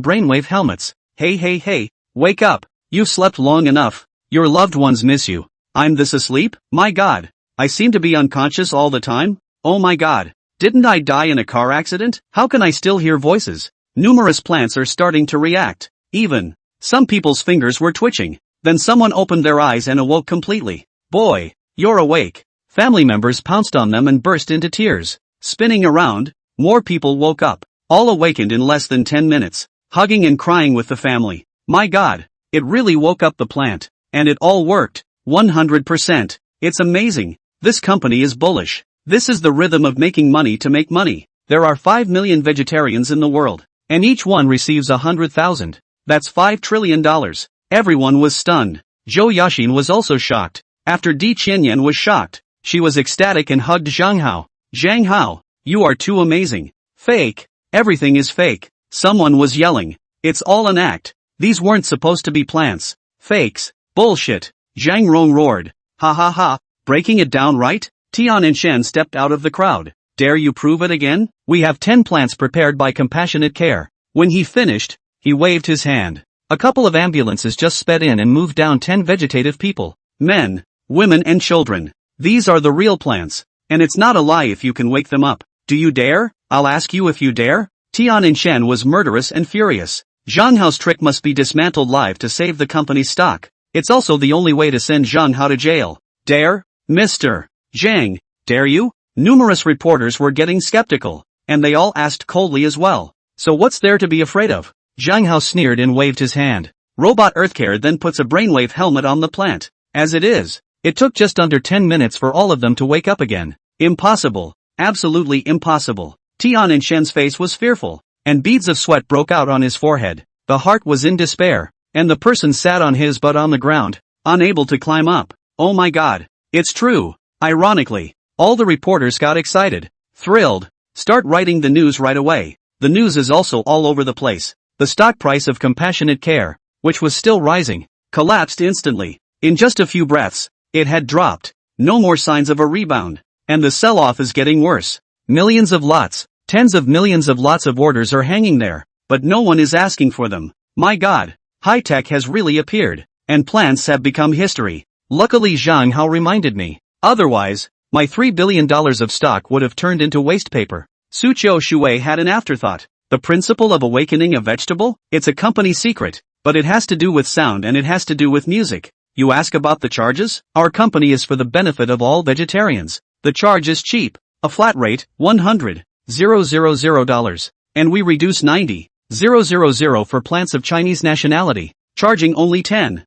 brainwave helmets. Hey, wake up. You've slept long enough. Your loved ones miss you. I'm this asleep? My God. I seem to be unconscious all the time? Oh my God. Didn't I die in a car accident? How can I still hear voices? Numerous plants are starting to react. Even some people's fingers were twitching. Then someone opened their eyes and awoke completely. Boy, you're awake. Family members pounced on them and burst into tears. Spinning around, more people woke up, all awakened in less than 10 minutes, hugging and crying with the family. My God, it really woke up the plant. And it all worked. 100%. It's amazing. This company is bullish. This is the rhythm of making money to make money. There are 5 million vegetarians in the world, and each one receives 100,000. That's $5 trillion. Everyone was stunned. Zhou Yaxin was also shocked. After Di Qianyan was shocked, she was ecstatic and hugged Zhang Hao. Zhang Hao, you are too amazing. Fake. Everything is fake. Someone was yelling. It's all an act. These weren't supposed to be plants. Fakes. Bullshit. Zhang Rong roared. Ha ha ha. Breaking it down right? Tian and Shen stepped out of the crowd. Dare you prove it again? We have 10 plants prepared by compassionate care. When he finished, he waved his hand. A couple of ambulances just sped in and moved down 10 vegetative people. Men, women and children. These are the real plants. And it's not a lie if you can wake them up. Do you dare? I'll ask you if you dare? Tian and Shen was murderous and furious. Zhang Hao's trick must be dismantled live to save the company's stock. It's also the only way to send Zhang Hao to jail. Dare? Mr. Zhang, dare you? Numerous reporters were getting skeptical, and they all asked coldly as well. So what's there to be afraid of? Zhang Hao sneered and waved his hand. Robot Earthcare then puts a brainwave helmet on the plant. As it is, it took just under 10 minutes for all of them to wake up again. Impossible. Absolutely impossible. Tian and Shen's face was fearful, and beads of sweat broke out on his forehead. The heart was in despair, and the person sat on his butt on the ground, unable to climb up. Oh my God. It's true. Ironically, all the reporters got excited, thrilled. Start writing the news right away. The news is also all over the place. The stock price of compassionate care, which was still rising, collapsed instantly. In just a few breaths, it had dropped. No more signs of a rebound. And the sell-off is getting worse. Millions of lots, tens of millions of lots of orders are hanging there, but no one is asking for them. My God, high-tech has really appeared, and plants have become history. Luckily Zhang Hao reminded me. Otherwise, my $3 billion of stock would have turned into waste paper. Su Qiu Shui had an afterthought. The principle of awakening a vegetable? It's a company secret, but it has to do with sound and it has to do with music. You ask about the charges? Our company is for the benefit of all vegetarians. The charge is cheap. A flat rate, $100,000. And we reduce 90,000 for plants of Chinese nationality, charging only 10,000.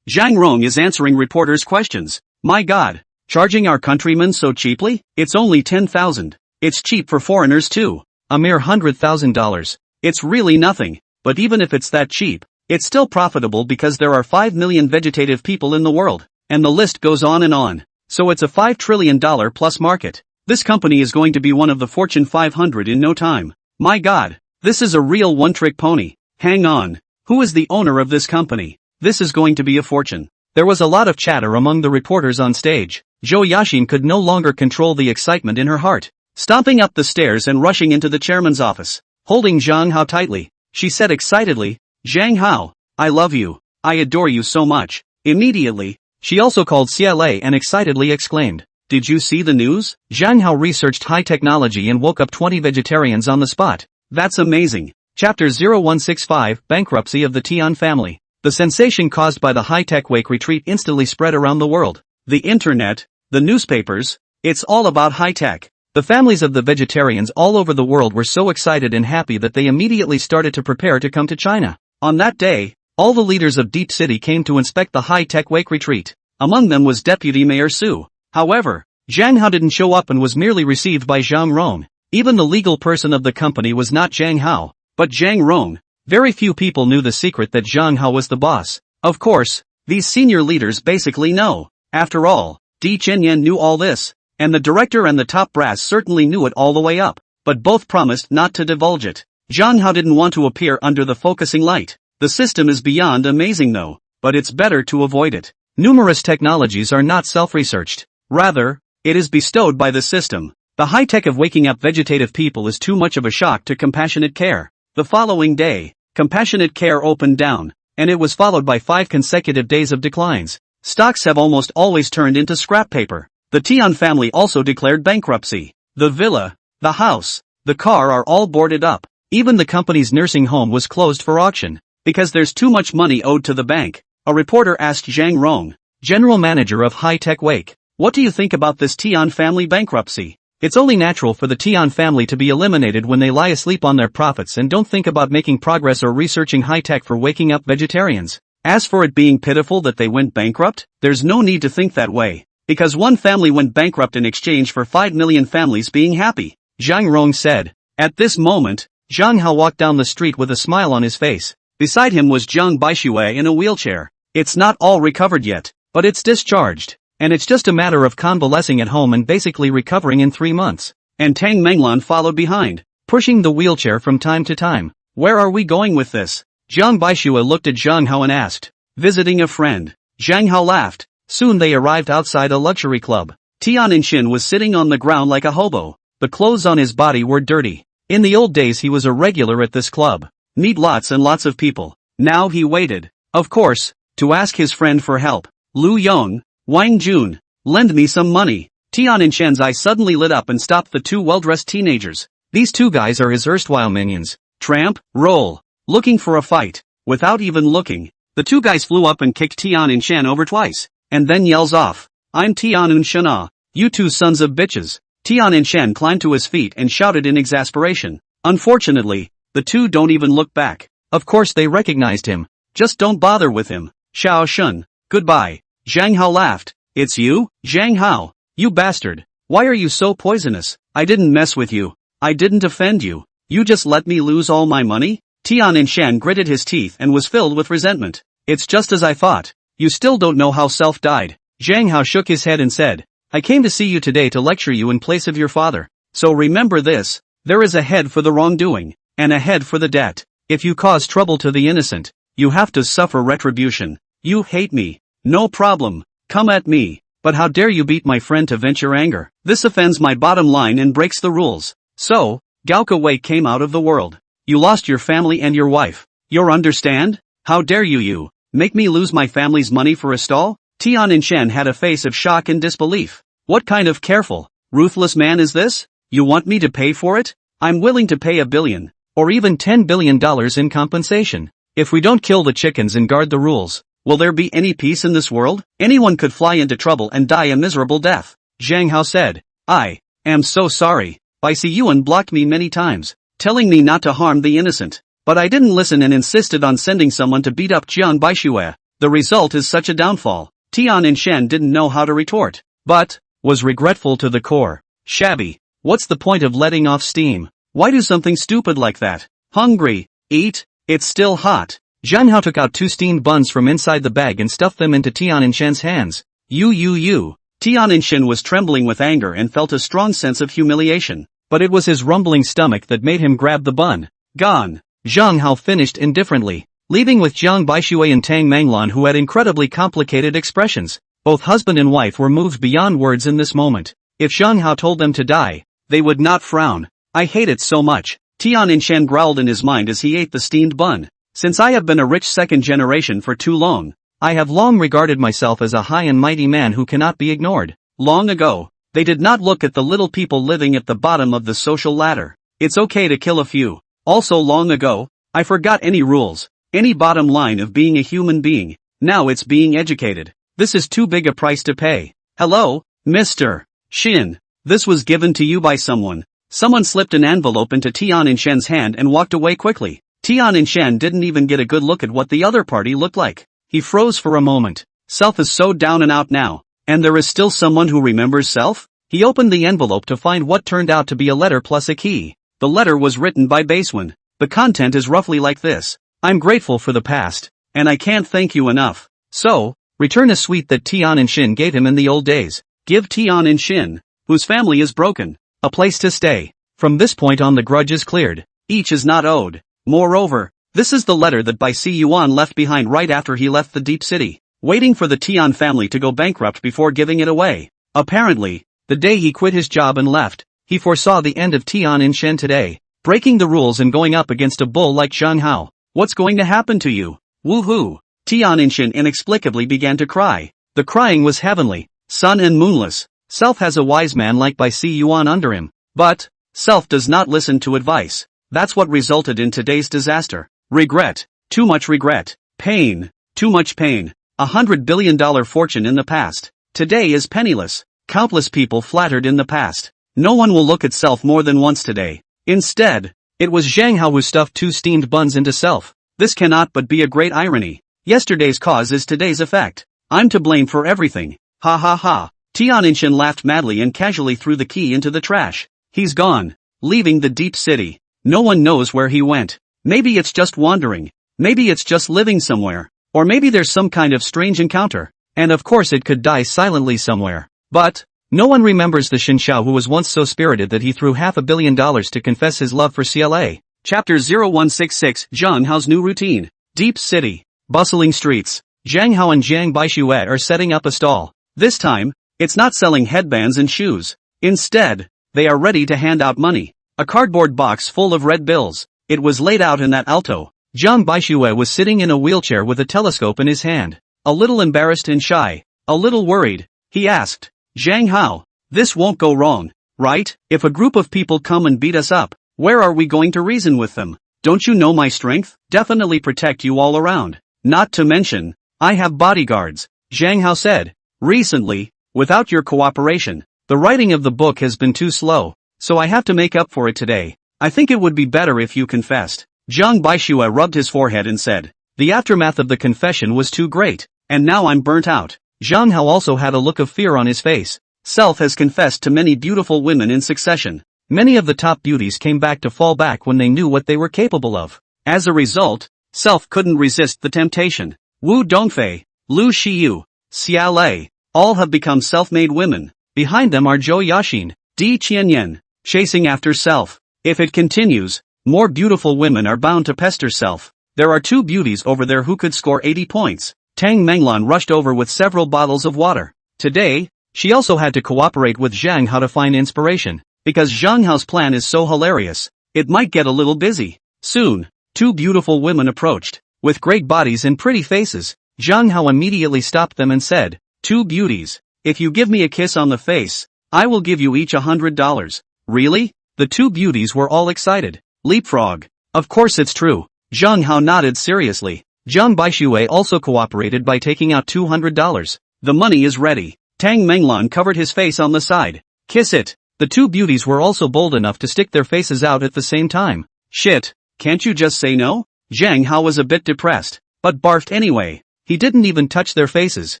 Zhang Rong is answering reporters' questions. My God, charging our countrymen so cheaply? It's only 10,000. It's cheap for foreigners too. A mere $100,000. It's really nothing, but even if it's that cheap, it's still profitable because there are 5 million vegetative people in the world, and the list goes on and on. So it's a $5 trillion plus market. This company is going to be one of the Fortune 500 in no time. My God, this is a real one-trick pony. Hang on. Who is the owner of this company? This is going to be a fortune. There was a lot of chatter among the reporters on stage. Zhou Yaxin could no longer control the excitement in her heart. Stomping up the stairs and rushing into the chairman's office, holding Zhang Hao tightly, she said excitedly, Zhang Hao, I love you. I adore you so much. Immediately, she also called CLA and excitedly exclaimed, did you see the news? Zhang Hao researched high technology and woke up 20 vegetarians on the spot. That's amazing. Chapter 0165, Bankruptcy of the Tian Family. The sensation caused by the high-tech wake retreat instantly spread around the world. The internet, the newspapers, it's all about high-tech. The families of the vegetarians all over the world were so excited and happy that they immediately started to prepare to come to China. On that day, all the leaders of Deep City came to inspect the high-tech wake retreat. Among them was Deputy Mayor Su. However, Zhang Hao didn't show up and was merely received by Zhang Rong. Even the legal person of the company was not Zhang Hao, but Zhang Rong. Very few people knew the secret that Zhang Hao was the boss. Of course, these senior leaders basically know. After all, Di Qianyan knew all this, and the director and the top brass certainly knew it all the way up, but both promised not to divulge it. Zhang Hao didn't want to appear under the focusing light. The system is beyond amazing though, but it's better to avoid it. Numerous technologies are not self-researched. Rather, it is bestowed by the system. The high-tech of waking up vegetative people is too much of a shock to compassionate care. The following day, compassionate care opened down, and it was followed by 5 consecutive days of declines. Stocks have almost always turned into scrap paper. The Tian family also declared bankruptcy. The villa, the house, the car are all boarded up. Even the company's nursing home was closed for auction, because there's too much money owed to the bank. A reporter asked Zhang Rong, general manager of high-tech Wake, "What do you think about this Tian family bankruptcy?" It's only natural for the Tian family to be eliminated when they lie asleep on their profits and don't think about making progress or researching high-tech for waking up vegetarians. As for it being pitiful that they went bankrupt, there's no need to think that way, because one family went bankrupt in exchange for 5 million families being happy, Zhang Rong said. At this moment, Zhang Hao walked down the street with a smile on his face. Beside him was Zhang Baixue in a wheelchair. It's not all recovered yet, but it's discharged, and it's just a matter of convalescing at home and basically recovering in 3 months. And Tang Menglan followed behind, pushing the wheelchair from time to time. Where are we going with this? Zhang Baixue looked at Zhang Hao and asked. Visiting a friend. Zhang Hao laughed. Soon they arrived outside a luxury club. Tian Xin was sitting on the ground like a hobo. The clothes on his body were dirty. In the old days he was a regular at this club. Meet lots and lots of people. Now he waited, of course, to ask his friend for help. Lu Yong, Wang Jun, lend me some money. Tian Shen's eye suddenly lit up and stopped the two well-dressed teenagers. These two guys are his erstwhile minions. Tramp, roll. Looking for a fight. Without even looking, the two guys flew up and kicked Tian Shen over twice, and then yells off, "I'm Tian Shen, you two sons of bitches." Tian Shen climbed to his feet and shouted in exasperation. Unfortunately, the two don't even look back. Of course they recognized him. Just don't bother with him. Xiao Shun, goodbye. Zhang Hao laughed. It's you, Zhang Hao? You bastard. Why are you so poisonous? I didn't mess with you. I didn't offend you. You just let me lose all my money? Tian Shen gritted his teeth and was filled with resentment. It's just as I thought. You still don't know how Self died. Zhang Hao shook his head and said, I came to see you today to lecture you in place of your father. So remember this, there is a head for the wrongdoing, and a head for the debt. If you cause trouble to the innocent, you have to suffer retribution. You hate me. No problem. Come at me. But how dare you beat my friend to vent your anger? This offends my bottom line and breaks the rules. So, Gaoka Wei came out of the world. You lost your family and your wife. You understand? How dare you make me lose my family's money for a stall? Tian Shen had a face of shock and disbelief. What kind of careful, ruthless man is this? You want me to pay for it? I'm willing to pay $1 billion, or even $10 billion in compensation. If we don't kill the chickens and guard the rules, will there be any peace in this world? Anyone could fly into trouble and die a miserable death. Zhang Hao said, I am so sorry. Bai Siyuan blocked me many times, telling me not to harm the innocent. But I didn't listen and insisted on sending someone to beat up Jiang Baixue. The result is such a downfall. Tian Shen didn't know how to retort, but was regretful to the core. Shabby. What's the point of letting off steam? Why do something stupid like that? Hungry. Eat. It's still hot. Zhang Hao took out 2 steamed buns from inside the bag and stuffed them into Tian Shen's hands. You. Tian Shen was trembling with anger and felt a strong sense of humiliation. But it was his rumbling stomach that made him grab the bun. Gone. Zhang Hao finished indifferently, leaving with Jiang Baixue and Tang Menglan who had incredibly complicated expressions. Both husband and wife were moved beyond words in this moment. If Zhang Hao told them to die, they would not frown. I hate it so much. Tian Shen growled in his mind as he ate the steamed bun. Since I have been a rich second generation for too long, I have long regarded myself as a high and mighty man who cannot be ignored. Long ago, they did not look at the little people living at the bottom of the social ladder. It's okay to kill a few. Also long ago, I forgot any rules, any bottom line of being a human being. Now it's being educated. This is too big a price to pay. Hello, Mr. Shin. This was given to you by someone. Someone slipped an envelope into Tian Shen's hand and walked away quickly. Tian Shen didn't even get a good look at what the other party looked like. He froze for a moment. Self is so down and out now. And there is still someone who remembers Self? He opened the envelope to find what turned out to be a letter plus a key. The letter was written by Basewan. The content is roughly like this. I'm grateful for the past, and I can't thank you enough. So, return a sweet that Tian Shin gave him in the old days. Give Tian Shin, whose family is broken, a place to stay. From this point on the grudge is cleared. Each is not owed. Moreover, this is the letter that Bai Si Yuan left behind right after he left the deep city, waiting for the Tian family to go bankrupt before giving it away. Apparently, the day he quit his job and left, he foresaw the end of Tian Shen today, breaking the rules and going up against a bull like Zhang Hao. What's going to happen to you? Woohoo! Tian Shen inexplicably began to cry. The crying was heavenly, sun and moonless. Self has a wise man like Bai Si Yuan under him, but Self does not listen to advice. That's what resulted in today's disaster. Regret. Too much regret. Pain. Too much pain. $100 billion fortune in the past. Today is penniless. Countless people flattered in the past. No one will look at self more than once today. Instead, it was Zhang Hao who stuffed 2 steamed buns into self. This cannot but be a great irony. Yesterday's cause is today's effect. I'm to blame for everything. Ha ha ha. Tianxian laughed madly and casually threw the key into the trash. He's gone. Leaving the deep city. No one knows where he went. Maybe it's just wandering. Maybe it's just living somewhere. Or maybe there's some kind of strange encounter. And of course it could die silently somewhere. But no one remembers the Shinshao who was once so spirited that he threw $500 million to confess his love for CLA. Chapter 0166 Zhang Hao's new routine. Deep city. Bustling streets. Zhang Hao and Jiang Baixue are setting up a stall. This time, it's not selling headbands and shoes. Instead, they are ready to hand out money. A cardboard box full of red bills. It was laid out in that alto. Jiang Baixue was sitting in a wheelchair with a telescope in his hand. A little embarrassed and shy. A little worried. He asked, Zhang Hao, this won't go wrong, right? If a group of people come and beat us up, where are we going to reason with them? Don't you know my strength? Definitely protect you all around. Not to mention, I have bodyguards, Zhang Hao said. Recently, without your cooperation, the writing of the book has been too slow, so I have to make up for it today. I think it would be better if you confessed. Jiang Baixue rubbed his forehead and said, the aftermath of the confession was too great, and now I'm burnt out. Zhang Hao also had a look of fear on his face. Self has confessed to many beautiful women in succession. Many of the top beauties came back to fall back when they knew what they were capable of. As a result, Self couldn't resist the temptation. Wu Dongfei, Lu Xiyu, Xia Lei, all have become self-made women. Behind them are Zhou Yaxin, Di Qianyan, chasing after Self. If it continues, more beautiful women are bound to pester Self. There are 2 beauties over there who could score 80 points. Tang Menglan rushed over with several bottles of water. Today, she also had to cooperate with Zhang Hao to find inspiration. Because Zhang Hao's plan is so hilarious, it might get a little busy. Soon, 2 beautiful women approached. With great bodies and pretty faces, Zhang Hao immediately stopped them and said, 2 beauties, if you give me a kiss on the face, I will give you each $100. Really? The 2 beauties were all excited. Leapfrog. Of course it's true. Zhang Hao nodded seriously. Jiang Baixue also cooperated by taking out $200. The money is ready. Tang Menglan covered his face on the side. Kiss it. The 2 beauties were also bold enough to stick their faces out at the same time. Shit, can't you just say no? Zhang Hao was a bit depressed, but barfed anyway. He didn't even touch their faces.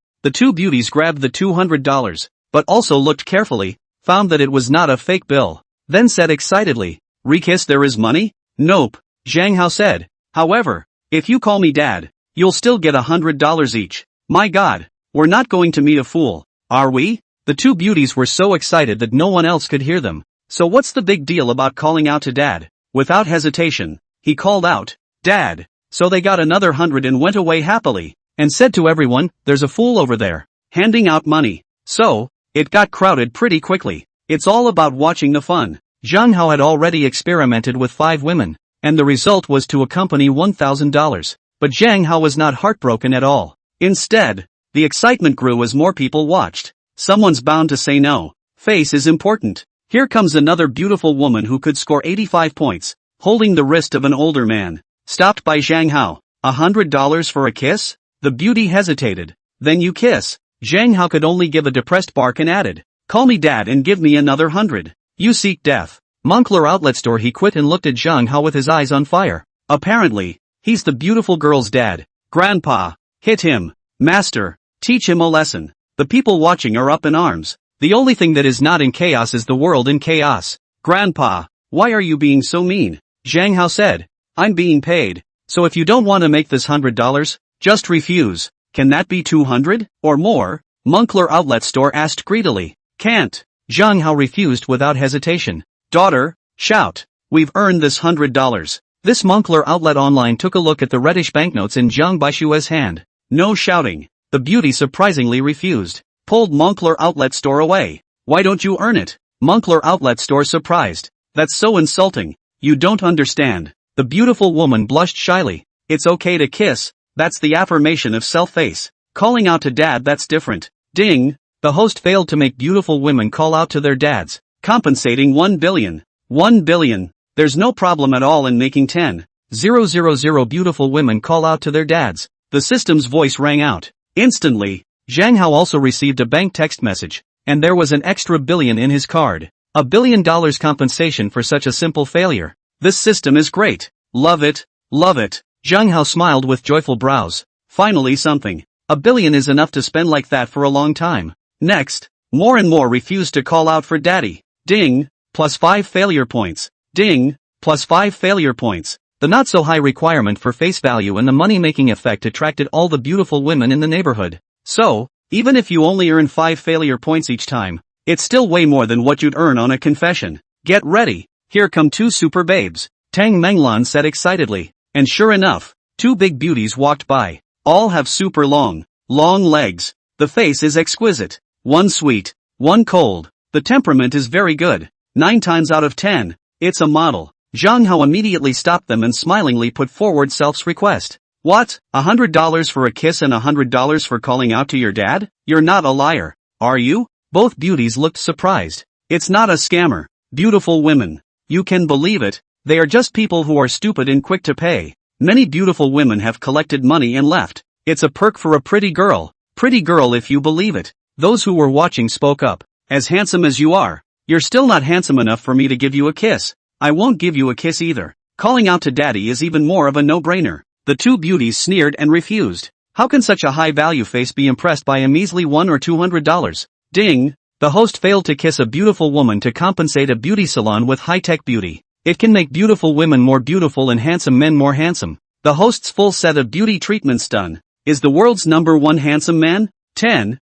The 2 beauties grabbed the $200, but also looked carefully, found that it was not a fake bill, then said excitedly, Re-kiss there is money? Nope, Zhang Hao said. However, if you call me dad, you'll still get $100 each. My god, we're not going to meet a fool, are we? The 2 beauties were so excited that no one else could hear them. So what's the big deal about calling out to dad? Without hesitation, he called out, Dad. So they got another 100 and went away happily, and said to everyone, there's a fool over there, handing out money. So, it got crowded pretty quickly. It's all about watching the fun. Zhang Hao had already experimented with 5 women, and the result was to accompany $1,000. But Zhang Hao was not heartbroken at all. Instead, the excitement grew as more people watched. Someone's bound to say no. Face is important. Here comes another beautiful woman who could score 85 points, holding the wrist of an older man. Stopped by Zhang Hao. $100 for a kiss? The beauty hesitated. Then you kiss. Zhang Hao could only give a depressed bark and added, call me dad and give me another 100. You seek death. Moncler outlet store. He quit and looked at Zhang Hao with his eyes on fire. Apparently, he's the beautiful girl's dad. Grandpa. Hit him. Master. Teach him a lesson. The people watching are up in arms. The only thing that is not in chaos is the world in chaos. Grandpa, why are you being so mean? Zhang Hao said. I'm being paid. So if you don't want to make this $100, just refuse. Can that be 200? Or more? Moncler outlet store asked greedily. Can't. Zhang Hao refused without hesitation. Daughter, shout. We've earned this $100. This Moncler outlet online took a look at the reddish banknotes in Jiang Baixue's hand. No shouting. The beauty surprisingly refused. Pulled Moncler outlet store away. Why don't you earn it? Moncler outlet store surprised. That's so insulting. You don't understand. The beautiful woman blushed shyly. It's okay to kiss. That's the affirmation of self-face. Calling out to dad, that's different. Ding. The host failed to make beautiful women call out to their dads. Compensating 1 billion. 1 billion. There's no problem at all in making 10,000 beautiful women call out to their dads. The system's voice rang out. Instantly, Zhang Hao also received a bank text message, and there was an extra billion in his card. $1 billion compensation for such a simple failure. This system is great. Love it, love it. Zhang Hao smiled with joyful brows. Finally something. $1 billion is enough to spend like that for a long time. Next, more and more refused to call out for daddy. Ding, +5 failure points. Ding, +5 failure points. The not so high requirement for face value and the money-making effect attracted all the beautiful women in the neighborhood. So, even if you only earn 5 failure points each time, it's still way more than what you'd earn on a confession. Get ready, here come 2 super babes, Tang Menglan said excitedly. And sure enough, 2 big beauties walked by. All have super long legs. The face is exquisite. One sweet, one cold. The temperament is very good. 9 times out of 10, it's a model. Zhang Hao immediately stopped them and smilingly put forward self's request. What? $100 for a kiss and $100 for calling out to your dad? You're not a liar, are you? Both beauties looked surprised. It's not a scammer. Beautiful women. You can believe it. They are just people who are stupid and quick to pay. Many beautiful women have collected money and left. It's a perk for a pretty girl. Pretty girl if you believe it. Those who were watching spoke up. As handsome as you are, you're still not handsome enough for me to give you a kiss. I won't give you a kiss either. Calling out to daddy is even more of a no-brainer. The 2 beauties sneered and refused. How can such a high-value face be impressed by a measly $100 or $200? Ding! The host failed to kiss a beautiful woman to compensate a beauty salon with high-tech beauty. It can make beautiful women more beautiful and handsome men more handsome. The host's full set of beauty treatments done. Is the world's #1 handsome man? 10,000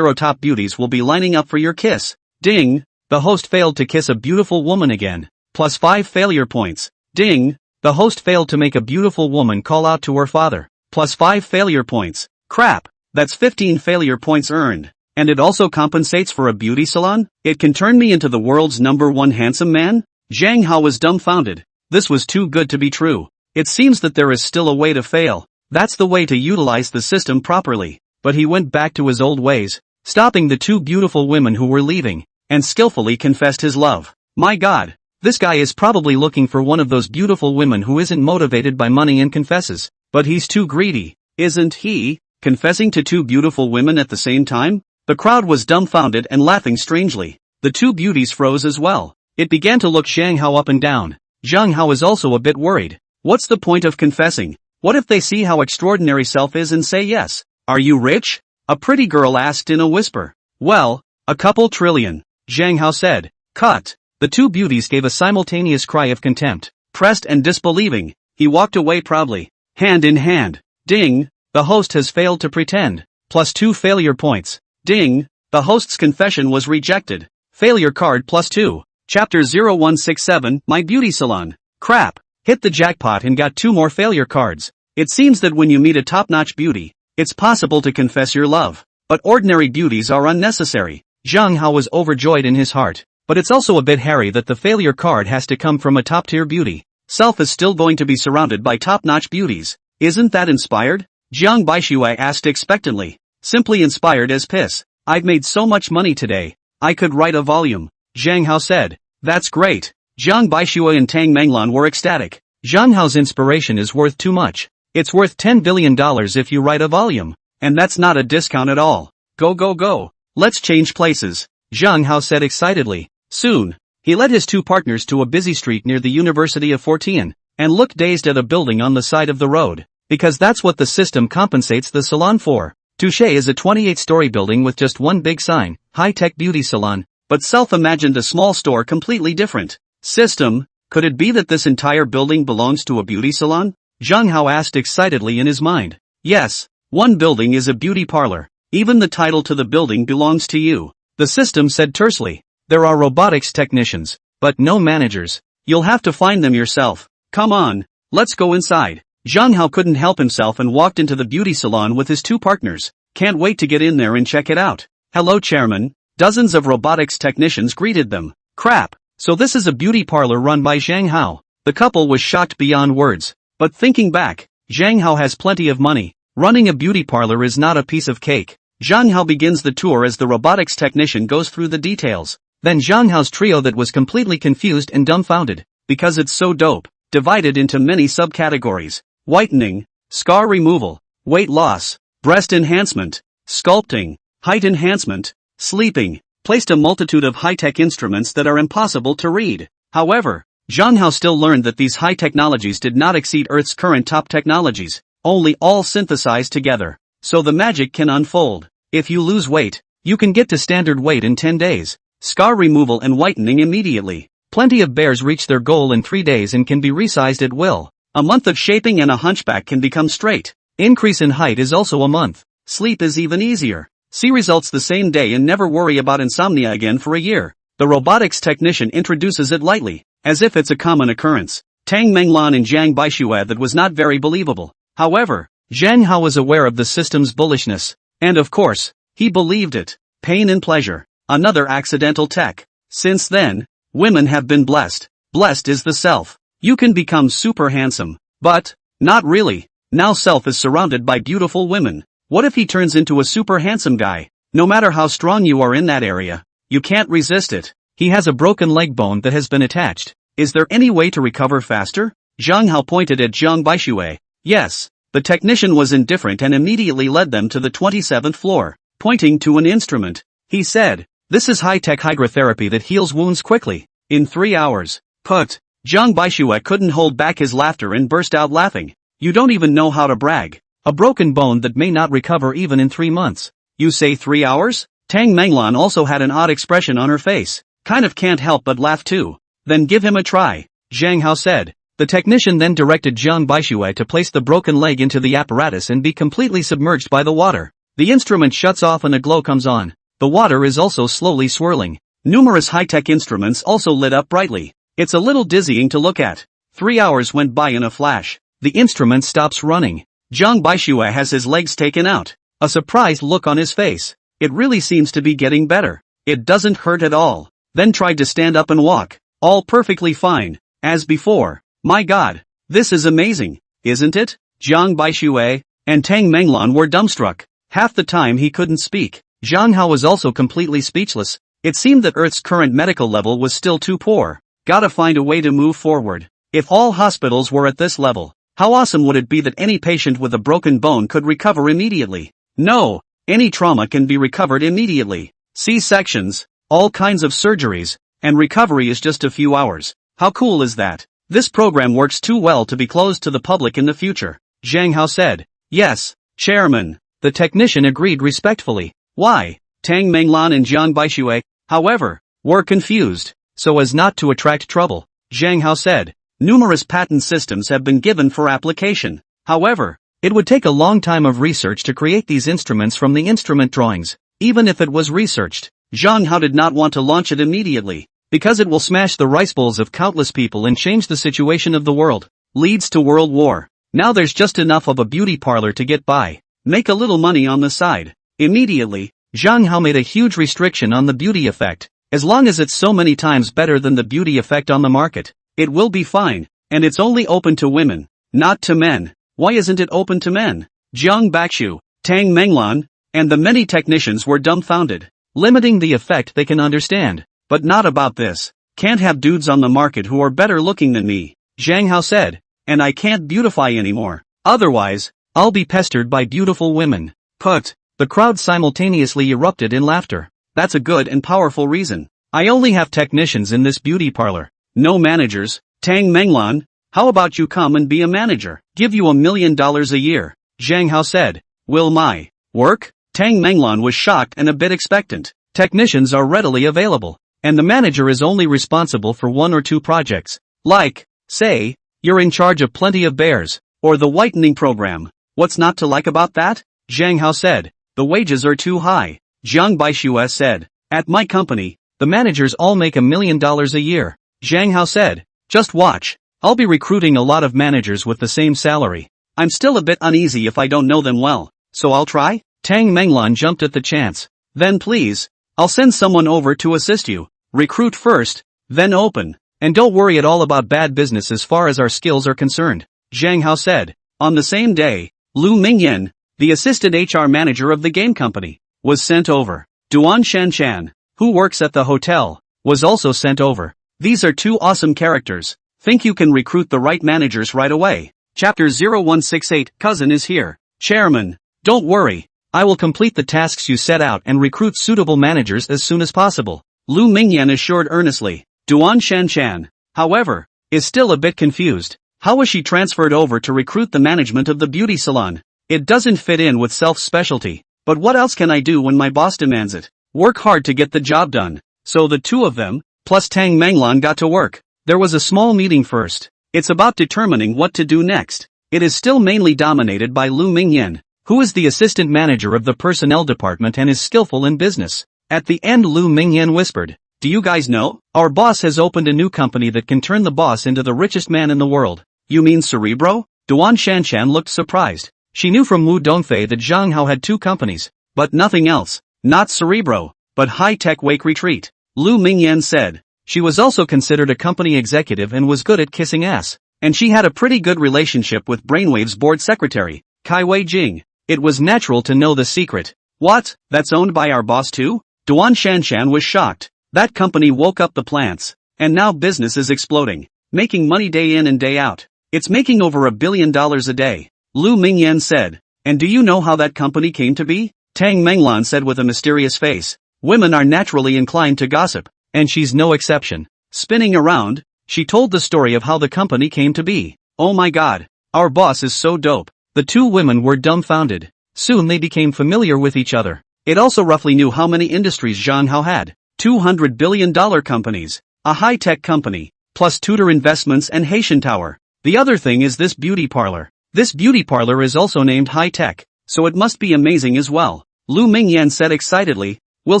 top beauties will be lining up for your kiss. Ding! The host failed to kiss a beautiful woman again. +5 failure points. Ding! The host failed to make a beautiful woman call out to her father. +5 failure points. Crap! That's 15 failure points earned. And it also compensates for a beauty salon? It can turn me into the world's #1 handsome man? Zhang Hao was dumbfounded. This was too good to be true. It seems that there is still a way to fail. That's the way to utilize the system properly. But he went back to his old ways, stopping the 2 beautiful women who were leaving, and skillfully confessed his love. My God, this guy is probably looking for one of those beautiful women who isn't motivated by money and confesses. But he's too greedy, isn't he? Confessing to 2 beautiful women at the same time? The crowd was dumbfounded and laughing strangely. The 2 beauties froze as well. It began to look Zhang Hao up and down. Zhang Hao is also a bit worried. What's the point of confessing? What if they see how extraordinary self is and say yes? Are you rich? A pretty girl asked in a whisper. Well, a couple trillion, Zhang Hao said. Cut. The 2 beauties gave a simultaneous cry of contempt. Pressed and disbelieving, he walked away proudly, hand in hand. Ding! The host has failed to pretend. +2 failure points. Ding! The host's confession was rejected. Failure card +2. Chapter 0167, My Beauty Salon. Crap! Hit the jackpot and got 2 more failure cards. It seems that when you meet a top-notch beauty, it's possible to confess your love. But ordinary beauties are unnecessary. Zhang Hao was overjoyed in his heart. But it's also a bit hairy that the failure card has to come from a top-tier beauty. Self is still going to be surrounded by top-notch beauties. Isn't that inspired? Jiang Baishui asked expectantly. Simply inspired as piss. I've made so much money today. I could write a volume. Zhang Hao said. That's great. Jiang Baishui and Tang Menglan were ecstatic. Zhang Hao's inspiration is worth too much. It's worth $10 billion if you write a volume. And that's not a discount at all. Go go go. Let's change places. Zhang Hao said excitedly. Soon, he led his 2 partners to a busy street near the University of Fortian, and looked dazed at a building on the side of the road. Because that's what the system compensates the salon for. Touche is a 28-story building with just one big sign, high-tech beauty salon, but Self imagined a small store completely different. System, could it be that this entire building belongs to a beauty salon? Zhang Hao asked excitedly in his mind. Yes, one building is a beauty parlor. Even the title to the building belongs to you. The system said tersely. There are robotics technicians, but no managers. You'll have to find them yourself. Come on, let's go inside. Zhang Hao couldn't help himself and walked into the beauty salon with his 2 partners. Can't wait to get in there and check it out. Hello chairman. Dozens of robotics technicians greeted them. Crap, so this is a beauty parlor run by Zhang Hao. The couple was shocked beyond words. But thinking back, Zhang Hao has plenty of money. Running a beauty parlor is not a piece of cake. Zhang Hao begins the tour as the robotics technician goes through the details. Then Zhang Hao's trio that was completely confused and dumbfounded because it's so dope, divided into many subcategories: whitening, scar removal, weight loss, breast enhancement, sculpting, height enhancement, sleeping, placed a multitude of high-tech instruments that are impossible to read. However, Zhang Hao still learned that these high technologies did not exceed Earth's current top technologies, only all synthesized together. So the magic can unfold. If you lose weight, you can get to standard weight in 10 days. Scar removal and whitening immediately. Plenty of bears reach their goal in 3 days and can be resized at will. A month of shaping and a hunchback can become straight. Increase in height is also a month. Sleep is even easier. See results the same day and never worry about insomnia again for a year. The robotics technician introduces it lightly, as if it's a common occurrence. Tang Menglan and Zhang Baixue that was not very believable. However, Zhang Hao was aware of the system's bullishness. And of course, he believed it. Pain and pleasure. Another accidental tech. Since then, women have been blessed. Blessed is the self. You can become super handsome. But, not really. Now self is surrounded by beautiful women. What if he turns into a super handsome guy? No matter how strong you are in that area, you can't resist it. He has a broken leg bone that has been attached. Is there any way to recover faster? Zhang Hao pointed at Zhang Baixue. Yes. The technician was indifferent and immediately led them to the 27th floor. Pointing to an instrument, he said, "This is high-tech hydrotherapy that heals wounds quickly. In 3 hours." Put. Zhang Baixue couldn't hold back his laughter and burst out laughing. You don't even know how to brag. A broken bone that may not recover even in 3 months. You say 3 hours? Tang Menglan also had an odd expression on her face. Kind of can't help but laugh too. Then give him a try, Zhang Hao said. The technician then directed Zhang Baixue to place the broken leg into the apparatus and be completely submerged by the water. The instrument shuts off and a glow comes on. The water is also slowly swirling. Numerous high-tech instruments also lit up brightly. It's a little dizzying to look at. 3 hours went by in a flash. The instrument stops running. Zhang Baixue has his legs taken out. A surprised look on his face. It really seems to be getting better. It doesn't hurt at all. Then tried to stand up and walk. All perfectly fine. As before. My God. This is amazing, isn't it? Zhang Baixue and Tang Menglan were dumbstruck. Half the time he couldn't speak. Zhang Hao was also completely speechless. It seemed that Earth's current medical level was still too poor. Gotta find a way to move forward. If all hospitals were at this level, how awesome would it be that any patient with a broken bone could recover immediately? No, any trauma can be recovered immediately. C-sections, all kinds of surgeries, and recovery is just a few hours. How cool is that? This program works too well to be closed to the public in the future, Zhang Hao said. Yes, Chairman. The technician agreed respectfully. Why? Tang Menglan and Zhang Baixue, however, were confused. So as not to attract trouble, Zhang Hao said, numerous patent systems have been given for application. However, it would take a long time of research to create these instruments from the instrument drawings. Even if it was researched, Zhang Hao did not want to launch it immediately, because it will smash the rice bowls of countless people and change the situation of the world. Leads to world war. Now there's just enough of a beauty parlor to get by. Make a little money on the side. Immediately, Zhang Hao made a huge restriction on the beauty effect. As long as it's so many times better than the beauty effect on the market, it will be fine. And it's only open to women, not to men. Why isn't it open to men? Zhang Baixue, Tang Menglan, and the many technicians were dumbfounded. Limiting the effect they can understand. But not about this. Can't have dudes on the market who are better looking than me, Zhang Hao said. And I can't beautify anymore. Otherwise, I'll be pestered by beautiful women. Put. The crowd simultaneously erupted in laughter. That's a good and powerful reason. I only have technicians in this beauty parlor. No managers. Tang Menglan, how about you come and be a manager? Give you $1 million a year, Zhang Hao said. Will my work? Tang Menglan was shocked and a bit expectant. Technicians are readily available, and the manager is only responsible for 1 or 2 projects. Like, say, you're in charge of plenty of bears, or the whitening program. What's not to like about that? Zhang Hao said. The wages are too high, Zhang Baixue said. At my company, the managers all make $1 million a year, Zhang Hao said. Just watch. I'll be recruiting a lot of managers with the same salary. I'm still a bit uneasy if I don't know them well, so I'll try? Tang Menglan jumped at the chance. Then please, I'll send someone over to assist you. Recruit first, then open. And don't worry at all about bad business as far as our skills are concerned, Zhang Hao said. On the same day, Lu Mingyan, the assistant HR manager of the game company, was sent over. Duan Shanchan, who works at the hotel, was also sent over. These are 2 awesome characters. Think you can recruit the right managers right away? Chapter 0168, Cousin is here. Chairman, don't worry. I will complete the tasks you set out and recruit suitable managers as soon as possible, Lu Mingyan assured earnestly. Duan Shanshan, however, is still a bit confused. How was she transferred over to recruit the management of the beauty salon? It doesn't fit in with self-specialty. But what else can I do when my boss demands it? Work hard to get the job done. So the two of them, plus Tang Menglan, got to work. There was a small meeting first. It's about determining what to do next. It is still mainly dominated by Lu Mingyan, who is the assistant manager of the personnel department and is skillful in business. At the end, Lu Mingyan whispered, "Do you guys know? Our boss has opened a new company that can turn the boss into the richest man in the world." "You mean Cerebro?" Duan Shanshan looked surprised. She knew from Wu Dongfei that Zhang Hao had two companies, but nothing else. Not Cerebro, but High-Tech Wake Retreat. Lu Mingyan said. She was also considered a company executive and was good at kissing ass. And she had a pretty good relationship with Brainwave's board secretary, Kai Wei Jing. It was natural to know the secret. "What? That's owned by our boss too?" Duan Shanshan was shocked. That company woke up the plants. And now business is exploding. Making money day in and day out. It's making over $1 billion a day. Lu Mingyan said. "And do you know how that company came to be?" Tang Menglan said with a mysterious face. "Women are naturally inclined to gossip, and she's no exception." Spinning around, she told the story of how the company came to be. "Oh my god, our boss is so dope." The two women were dumbfounded. Soon they became familiar with each other. It also roughly knew how many industries Zhang Hao had. $200 billion companies, a high-tech company, plus Tudor Investments and Haitian Tower. The other thing is this beauty parlor. This beauty parlor is also named High-Tech, so it must be amazing as well. Lu Mingyan said excitedly. "We'll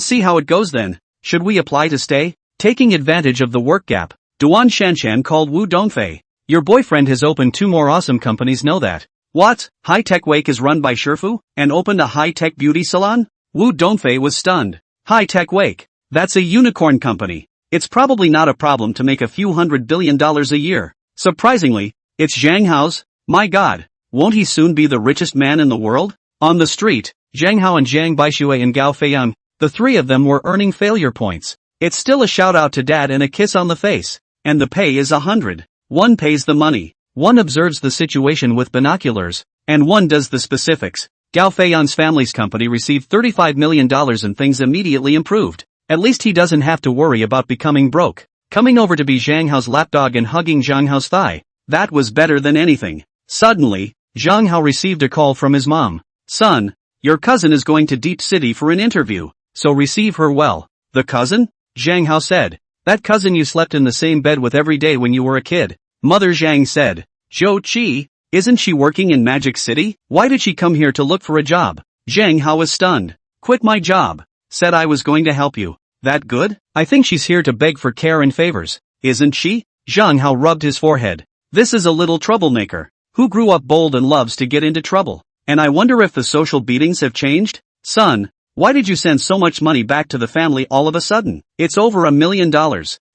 see how it goes then. Should we apply to stay?" Taking advantage of the work gap, Duan Shanshan called Wu Dongfei. "Your boyfriend has opened two more awesome companies, know that?" "What? High-Tech Wake is run by Shifu, and opened a high-tech beauty salon?" Wu Dongfei was stunned. "High-Tech Wake? That's a unicorn company. It's probably not a problem to make a few $100 billion a year. Surprisingly, it's Zhang Hao's. My god, won't he soon be the richest man in the world?" On the street, Zhang Hao and Zhang Baishui and Gao Feiyang, the three of them were earning failure points. It's still a shout out to dad and a kiss on the face. And the pay is 100. One pays the money, one observes the situation with binoculars, and one does the specifics. Gao Feiyang's family's company received $35 million and things immediately improved. At least he doesn't have to worry about becoming broke. Coming over to be Zhang Hao's lapdog and hugging Zhang Hao's thigh. That was better than anything. Suddenly, Zhang Hao received a call from his mom. "Son, your cousin is going to Deep City for an interview, so receive her well." "The cousin?" Zhang Hao said. "That cousin you slept in the same bed with every day when you were a kid." Mother Zhang said. "Zhou Qi, isn't she working in Magic City? Why did she come here to look for a job?" Zhang Hao was stunned. "Quit my job. Said I was going to help you. That good? I think she's here to beg for care and favors. Isn't she?" Zhang Hao rubbed his forehead. "This is a little troublemaker, who grew up bold and loves to get into trouble. And I wonder if the social beatings have changed? Son, why did you send so much money back to the family all of a sudden? It's over $1 million,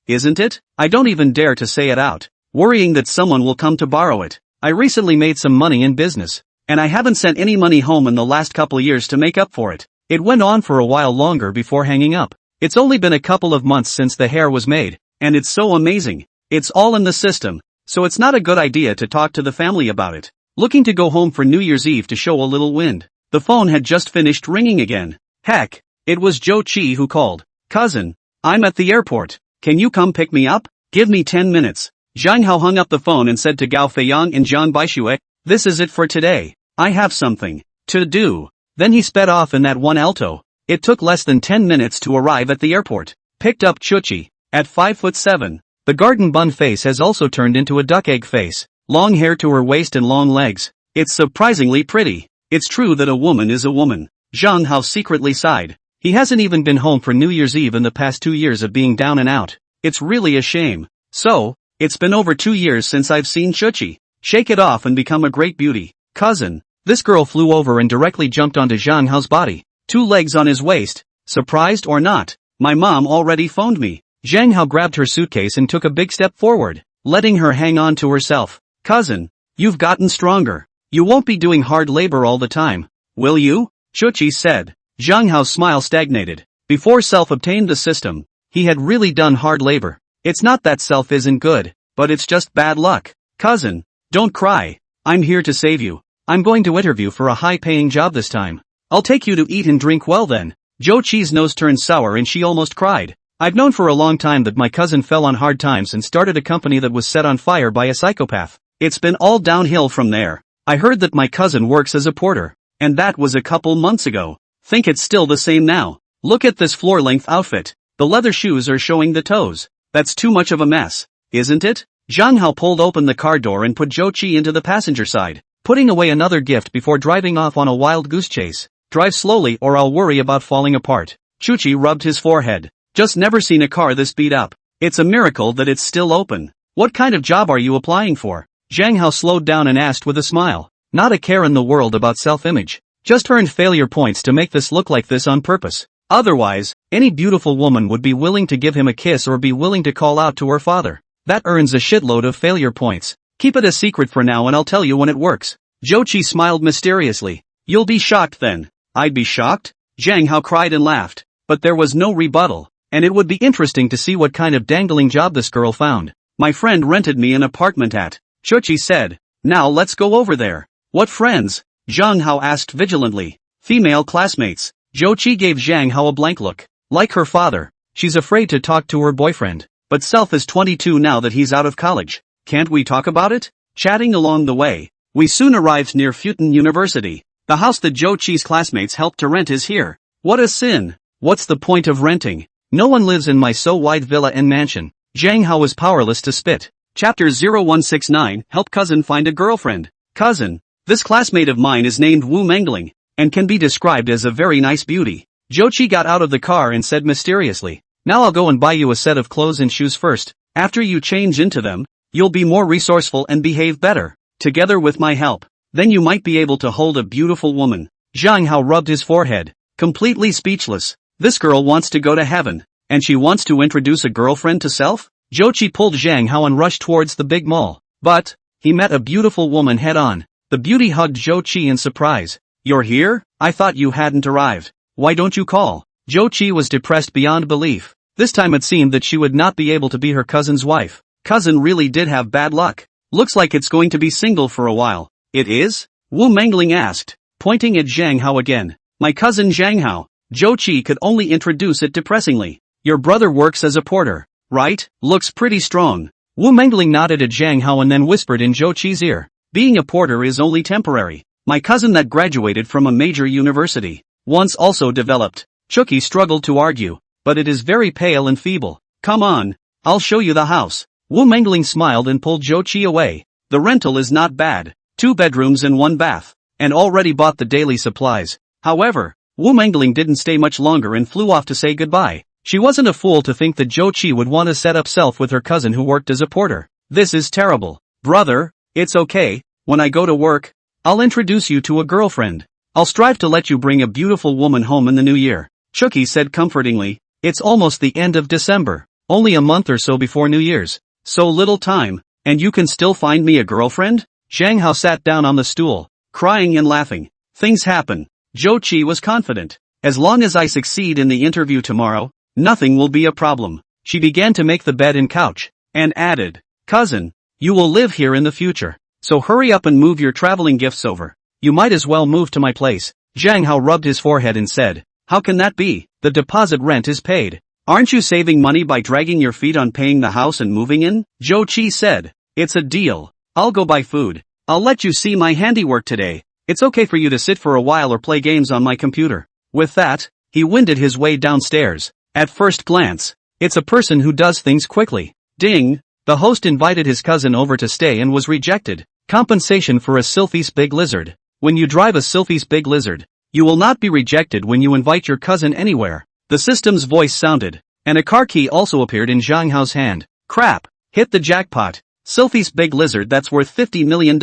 isn't it? I don't even dare to say it out, worrying that someone will come to borrow it. I recently made some money in business, and I haven't sent any money home in the last couple years to make up for it." It went on for a while longer before hanging up. "It's only been a couple of months since the hair was made, and it's so amazing. It's all in the system. So it's not a good idea to talk to the family about it." Looking to go home for New Year's Eve to show a little wind. The phone had just finished ringing again. Heck, it was Zhou Qi who called. "Cousin, I'm at the airport. Can you come pick me up? Give me 10 minutes. Zhang Hao hung up the phone and said to Gao Feiyang and Zhang Baishui, "This is it for today. I have something to do." Then he sped off in that one alto. It took less than 10 minutes to arrive at the airport. Picked up Chuchi, at 5'7". The garden bun face has also turned into a duck egg face. Long hair to her waist and long legs. It's surprisingly pretty. It's true that a woman is a woman. Zhang Hao secretly sighed. He hasn't even been home for New Year's Eve in the past 2 years of being down and out. It's really a shame. So, it's been over 2 years since I've seen Chuchi. Shake it off and become a great beauty. Cousin. This girl flew over and directly jumped onto Zhang Hao's body. 2 legs on his waist. Surprised or not, my mom already phoned me. Zhang Hao grabbed her suitcase and took a big step forward, letting her hang on to herself. Cousin, you've gotten stronger. You won't be doing hard labor all the time, will you? Chuchi said. Zhang Hao's smile stagnated. Before Self obtained the system, he had really done hard labor. It's not that Self isn't good. but it's just bad luck. Cousin, don't cry. I'm here to save you. I'm going to interview for a high-paying job this time. I'll take you to eat and drink well then. Cho-chi's nose turned sour and she almost cried. I've known for a long time that my cousin fell on hard times and started a company that was set on fire by a psychopath. It's been all downhill from there. I heard that my cousin works as a porter. And that was a couple months ago. Think it's still the same now. Look at this floor-length outfit. The leather shoes are showing the toes. That's too much of a mess, isn't it? Zhang Hao pulled open the car door and put Cho-chi into the passenger side, putting away another gift before driving off on a wild goose chase. Drive slowly or I'll worry about falling apart. Chuchi rubbed his forehead. Just never seen a car this beat up. It's a miracle that it's still open. What kind of job are you applying for? Zhang Hao slowed down and asked with a smile. Not a care in the world about self-image. Just earned failure points to make this look like this on purpose. Otherwise, any beautiful woman would be willing to give him a kiss or be willing to call out to her father. That earns a shitload of failure points. Keep it a secret for now and I'll tell you when it works. Jochi smiled mysteriously. You'll be shocked then. I'd be shocked? Zhang Hao cried and laughed. But there was no rebuttal. And it would be interesting to see what kind of dangling job this girl found. My friend rented me an apartment at. Jochi said. Now let's go over there. What friends? Zhang Hao asked vigilantly. Female classmates. Jochi gave Zhang Hao a blank look. Like her father, she's afraid to talk to her boyfriend. But Self is 22 now that he's out of college. Can't we talk about it? Chatting along the way, we soon arrived near Futon University. The house that Jochi's classmates helped to rent is here. What a sin. What's the point of renting? No one lives in my so-wide villa and mansion. Zhang Hao was powerless to spit. Chapter 0169, Help Cousin Find a Girlfriend. Cousin. This classmate of mine is named Wu Mengling, and can be described as a very nice beauty. Jochi got out of the car and said mysteriously, now I'll go and buy you a set of clothes and shoes first. After you change into them, you'll be more resourceful and behave better. Together with my help, then you might be able to hold a beautiful woman. Zhang Hao rubbed his forehead, completely speechless. This girl wants to go to heaven, and she wants to introduce a girlfriend to Self? Jochi pulled Zhang Hao and rushed towards the big mall. But, he met a beautiful woman head on. The beauty hugged Jochi in surprise. You're here? I thought you hadn't arrived. Why don't you call? Jochi was depressed beyond belief. This time it seemed that she would not be able to be her cousin's wife. Cousin really did have bad luck. Looks like it's going to be single for a while. It is? Wu Mengling asked, pointing at Zhang Hao again. My cousin Zhang Hao. Jochi could only introduce it depressingly. Your brother works as a porter, right? Looks pretty strong. Wu Mengling nodded at Zhang Hao and then whispered in Jochi's ear. Being a porter is only temporary. My cousin that graduated from a major university once also developed. Chuki struggled to argue, but it is very pale and feeble. Come on, I'll show you the house. Wu Mengling smiled and pulled Jochi away. The rental is not bad. 2 bedrooms and 1 bath. And already bought the daily supplies. However, Wu Mengling didn't stay much longer and flew off to say goodbye. She wasn't a fool to think that Jochi would want to set up Self with her cousin who worked as a porter. This is terrible. Brother, it's okay. When I go to work, I'll introduce you to a girlfriend. I'll strive to let you bring a beautiful woman home in the new year. Chuki said comfortingly. It's almost the end of December. Only a month or so before New Year's. So little time, and you can still find me a girlfriend? Zhang Hao sat down on the stool, crying and laughing. Things happen. Jochi was confident. As long as I succeed in the interview tomorrow, nothing will be a problem. She began to make the bed and couch, and added, Cousin, you will live here in the future. So hurry up and move your traveling gifts over. You might as well move to my place. Zhang Hao rubbed his forehead and said, how can that be? The deposit rent is paid. Aren't you saving money by dragging your feet on paying the house and moving in? Jochi said, it's a deal. I'll go buy food. I'll let you see my handiwork today. It's okay for you to sit for a while or play games on my computer. With that, he wended his way downstairs. At first glance, it's a person who does things quickly. Ding! The host invited his cousin over to stay and was rejected. Compensation for a Sylphie's big lizard. When you drive a Sylphie's big lizard, you will not be rejected when you invite your cousin anywhere. The system's voice sounded, and a car key also appeared in Zhang Hao's hand. Crap! Hit the jackpot. Sylphie's big lizard that's worth $50 million.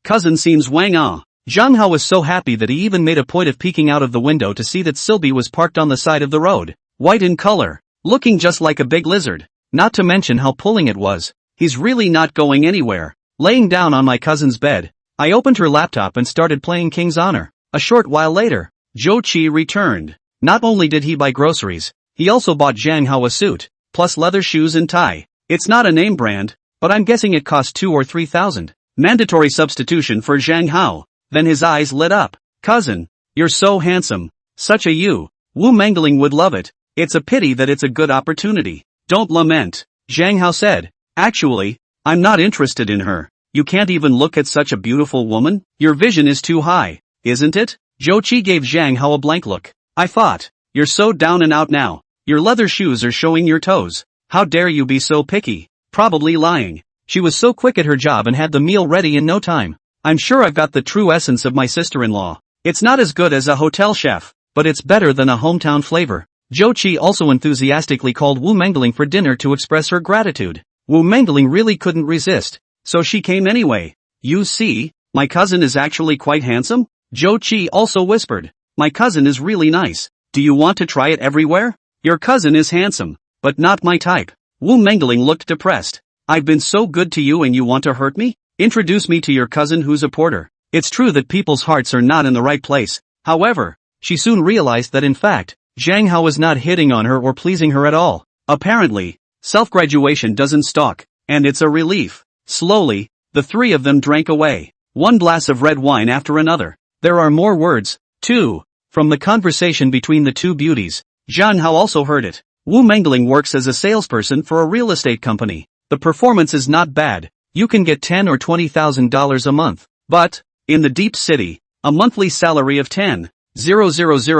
Cousin seems wang-ah. Zhang Hao was so happy that he even made a point of peeking out of the window to see that Sylvie was parked on the side of the road. White in color, looking just like a big lizard. Not to mention how pulling it was. He's really not going anywhere. Laying down on my cousin's bed, I opened her laptop and started playing King's Honor. A short while later, Jochi returned. Not only did he buy groceries, he also bought Zhang Hao a suit, plus leather shoes and tie. It's not a name brand, but I'm guessing it cost 2 or 3,000. Mandatory substitution for Zhang Hao. Then his eyes lit up. Cousin, you're so handsome. Such a you. Wu Mangling would love it. It's a pity that it's a good opportunity. Don't lament, Zhang Hao said. Actually, I'm not interested in her. You can't even look at such a beautiful woman? Your vision is too high, isn't it? Zhou Qi gave Zhang Hao a blank look. I thought, you're so down and out now. Your leather shoes are showing your toes. How dare you be so picky? Probably lying. She was so quick at her job and had the meal ready in no time. I'm sure I've got the true essence of my sister-in-law. It's not as good as a hotel chef, but it's better than a hometown flavor. Zhou Qi also enthusiastically called Wu Mangling for dinner to express her gratitude. Wu Mangling really couldn't resist, so she came anyway. You see, my cousin is actually quite handsome? Zhou Qi also whispered. My cousin is really nice. Do you want to try it everywhere? Your cousin is handsome, but not my type. Wu Mangling looked depressed. I've been so good to you and you want to hurt me? Introduce me to your cousin who's a porter. It's true that people's hearts are not in the right place. However, she soon realized that in fact, Zhang Hao was not hitting on her or pleasing her at all. Apparently, self-graduation doesn't stalk, and it's a relief. Slowly, the three of them drank away, one glass of red wine after another. There are more words, too, from the conversation between the two beauties. Zhang Hao also heard it. Wu Mangling works as a salesperson for a real estate company. The performance is not bad. You can get $10,000 or $20,000 a month. But, in the deep city, a monthly salary of $10,000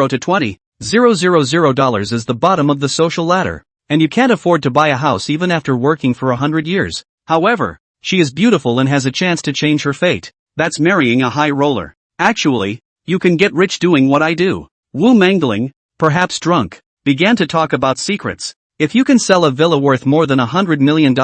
to $20,000 is the bottom of the social ladder. And you can't afford to buy a house even after working for 100 years. However, she is beautiful and has a chance to change her fate. That's marrying a high roller. Actually, you can get rich doing what I do. Wu Mangling, perhaps drunk, began to talk about secrets. If you can sell a villa worth more than $100 million,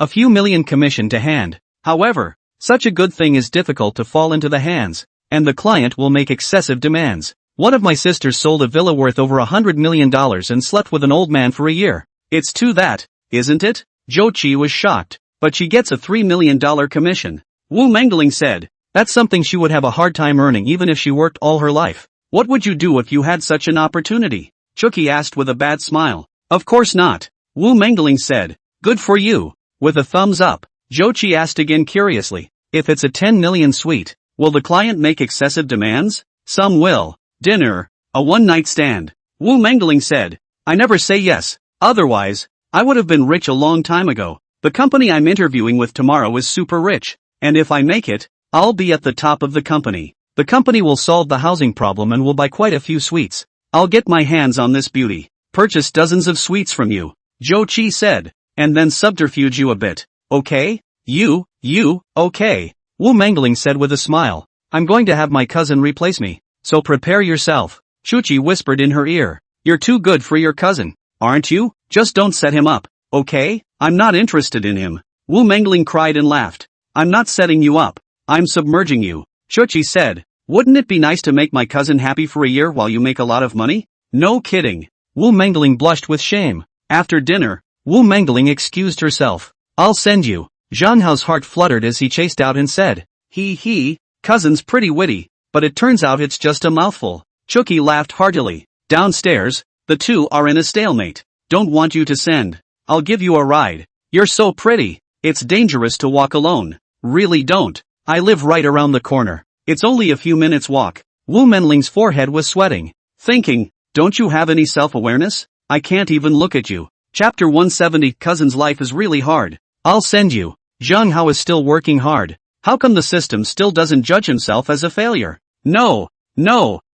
a few million commission to hand. However, such a good thing is difficult to fall into the hands, and the client will make excessive demands. One of my sisters sold a villa worth over $100 million and slept with an old man for a year. It's to that, isn't it? Zhou Qi was shocked, but she gets a $3 million commission. Wu Mangling said, that's something she would have a hard time earning even if she worked all her life. What would you do if you had such an opportunity? Chuki asked with a bad smile. Of course not. Wu Mangling said, good for you. With a thumbs up, Zhou Qi asked again curiously, if it's a 10 million suite, will the client make excessive demands? Some will. Dinner, a one-night stand. Wu Mangling said, I never say yes, otherwise, I would have been rich a long time ago. The company I'm interviewing with tomorrow is super rich, and if I make it, I'll be at the top of the company. The company will solve the housing problem and will buy quite a few suites. I'll get my hands on this beauty. Purchase dozens of suites from you, Zhou Qi said, and then subterfuge you a bit. Okay? Okay. Wu Mangling said with a smile. I'm going to have my cousin replace me, so prepare yourself. Chuchi whispered in her ear. You're too good for your cousin, aren't you? Just don't set him up, okay? I'm not interested in him. Wu Mangling cried and laughed. I'm not setting you up. I'm submerging you, Chuchi said. Wouldn't it be nice to make my cousin happy for a year while you make a lot of money? No kidding. Wu Mangling blushed with shame. After dinner, Wu Mangling excused herself. I'll send you. Zhang Hao's heart fluttered as he chased out and said, cousin's pretty witty, but it turns out it's just a mouthful. Chuki laughed heartily. Downstairs, the two are in a stalemate. Don't want you to send. I'll give you a ride. You're so pretty. It's dangerous to walk alone. Really don't. I live right around the corner. It's only a few minutes walk. Wu Menling's forehead was sweating. Thinking, don't you have any self-awareness? I can't even look at you. Chapter 170 Cousin's life is really hard. I'll send you. Zhang Hao is still working hard. How come the system still doesn't judge himself as a failure? No,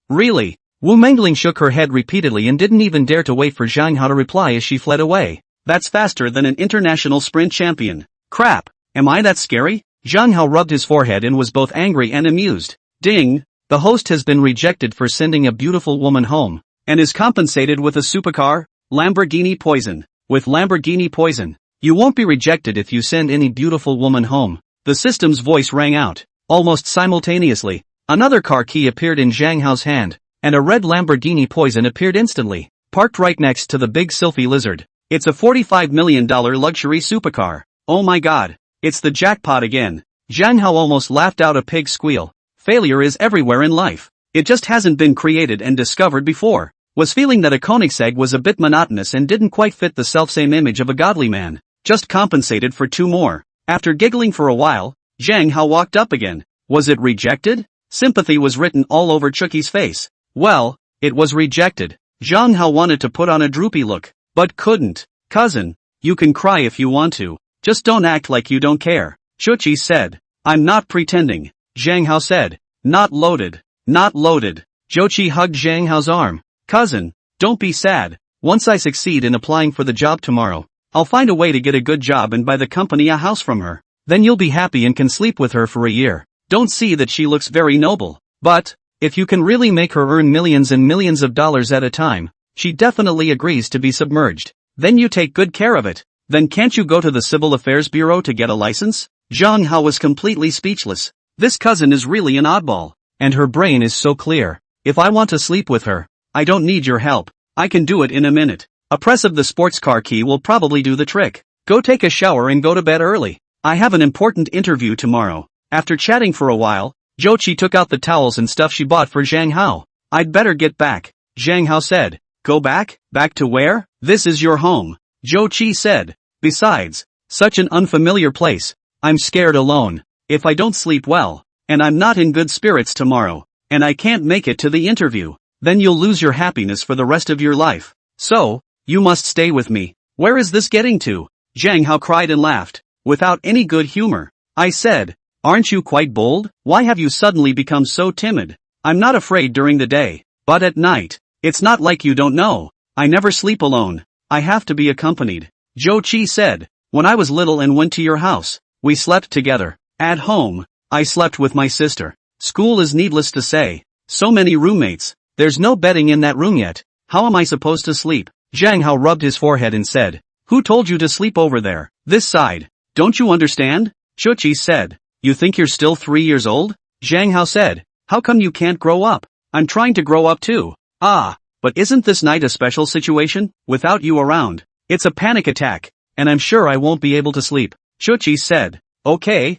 really. Wu Mangling shook her head repeatedly and didn't even dare to wait for Zhang Hao to reply as she fled away. That's faster than an international sprint champion. Crap, am I that scary? Zhang Hao rubbed his forehead and was both angry and amused. Ding! The host has been rejected for sending a beautiful woman home, and is compensated with a supercar, Lamborghini Poison. With Lamborghini Poison, you won't be rejected if you send any beautiful woman home. The system's voice rang out. Almost simultaneously, another car key appeared in Zhang Hao's hand, and a red Lamborghini Poison appeared instantly, parked right next to the big Sylphie Lizard. It's a $45 million luxury supercar. Oh my god, it's the jackpot again. Zhang Hao almost laughed out a pig squeal. Failure is everywhere in life. It just hasn't been created and discovered before. Was feeling that a Koenigsegg was a bit monotonous and didn't quite fit the selfsame image of a godly man. Just compensated for two more. After giggling for a while, Zhang Hao walked up again. Was it rejected? Sympathy was written all over Chucky's face. Well, it was rejected. Zhang Hao wanted to put on a droopy look, but couldn't. Cousin, you can cry if you want to. Just don't act like you don't care. Chuchi said. I'm not pretending. Zhang Hao said. Not loaded. Not loaded. Jochi hugged Zhang Hao's arm. Cousin, don't be sad. Once I succeed in applying for the job tomorrow, I'll find a way to get a good job and buy the company a house from her. Then you'll be happy and can sleep with her for a year. Don't see that she looks very noble. But, if you can really make her earn millions and millions of dollars at a time, she definitely agrees to be submerged. Then you take good care of it. Then can't you go to the Civil Affairs Bureau to get a license? Zhang Hao was completely speechless. This cousin is really an oddball. And her brain is so clear. If I want to sleep with her, I don't need your help. I can do it in a minute. A press of the sports car key will probably do the trick. Go take a shower and go to bed early. I have an important interview tomorrow. After chatting for a while, Jochi took out the towels and stuff she bought for Zhang Hao. I'd better get back, Zhang Hao said. Go back? Back to where? This is your home, Jochi said. Besides, such an unfamiliar place. I'm scared alone. If I don't sleep well, and I'm not in good spirits tomorrow, and I can't make it to the interview, then you'll lose your happiness for the rest of your life. So, you must stay with me. Where is this getting to? Zhang Hao cried and laughed, without any good humor. I said, aren't you quite bold? Why have you suddenly become so timid? I'm not afraid during the day, but at night, it's not like you don't know. I never sleep alone. I have to be accompanied. Jochi said, when I was little and went to your house, we slept together. At home, I slept with my sister. School is needless to say. So many roommates. There's no bedding in that room yet. How am I supposed to sleep? Zhang Hao rubbed his forehead and said, who told you to sleep over there? This side. Don't you understand? Chuchi said. You think you're still 3 years old? Zhang Hao said. How come you can't grow up? I'm trying to grow up too. Ah, but isn't this night a special situation? Without you around, it's a panic attack, and I'm sure I won't be able to sleep. Chuchi said. Okay.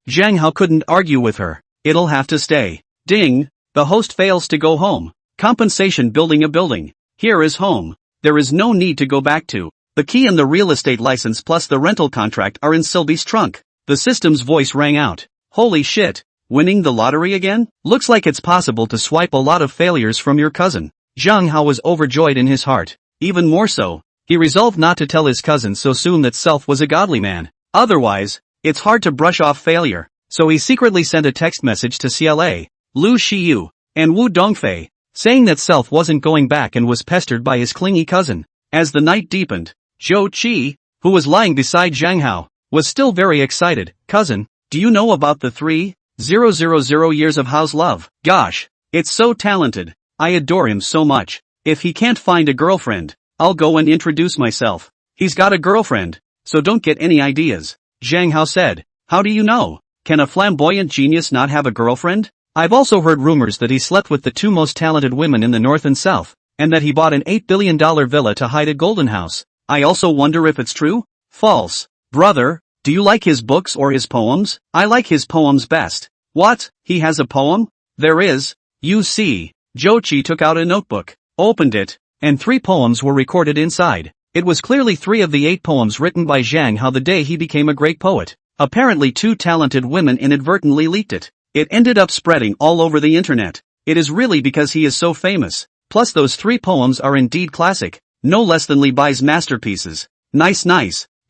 Zhang Hao couldn't argue with her. It'll have to stay. Ding. The host fails to go home. Compensation building a building. Here is home. There is no need to go back to. The key and the real estate license plus the rental contract are in Sylvie's trunk. The system's voice rang out. Holy shit. Winning the lottery again? Looks like it's possible to swipe a lot of failures from your cousin. Zhang Hao was overjoyed in his heart. Even more so, he resolved not to tell his cousin so soon that Self was a godly man. Otherwise, it's hard to brush off failure. So he secretly sent a text message to CLA, Lu Shiyu, and Wu Dongfei, saying that Self wasn't going back and was pestered by his clingy cousin. As the night deepened, Zhou Qi, who was lying beside Zhang Hao, was still very excited. Cousin, do you know about the 3,000 years of Hao's love? Gosh, it's so talented. I adore him so much. If he can't find a girlfriend, I'll go and introduce myself. He's got a girlfriend, so don't get any ideas. Zhang Hao said. How do you know? Can a flamboyant genius not have a girlfriend? I've also heard rumors that he slept with the 2 most talented women in the North and South, and that he bought an $8 billion villa to hide at Golden House. I also wonder if it's true? False. Brother, do you like his books or his poems? I like his poems best. What? He has a poem? There is. You see. Jochi took out a notebook, opened it, and 3 poems were recorded inside. It was clearly 3 of the 8 poems written by Zhang Hao the day he became a great poet. Apparently 2 talented women inadvertently leaked it. It ended up spreading all over the internet. It is really because he is so famous. Plus those 3 poems are indeed classic, no less than Li Bai's masterpieces. Nice.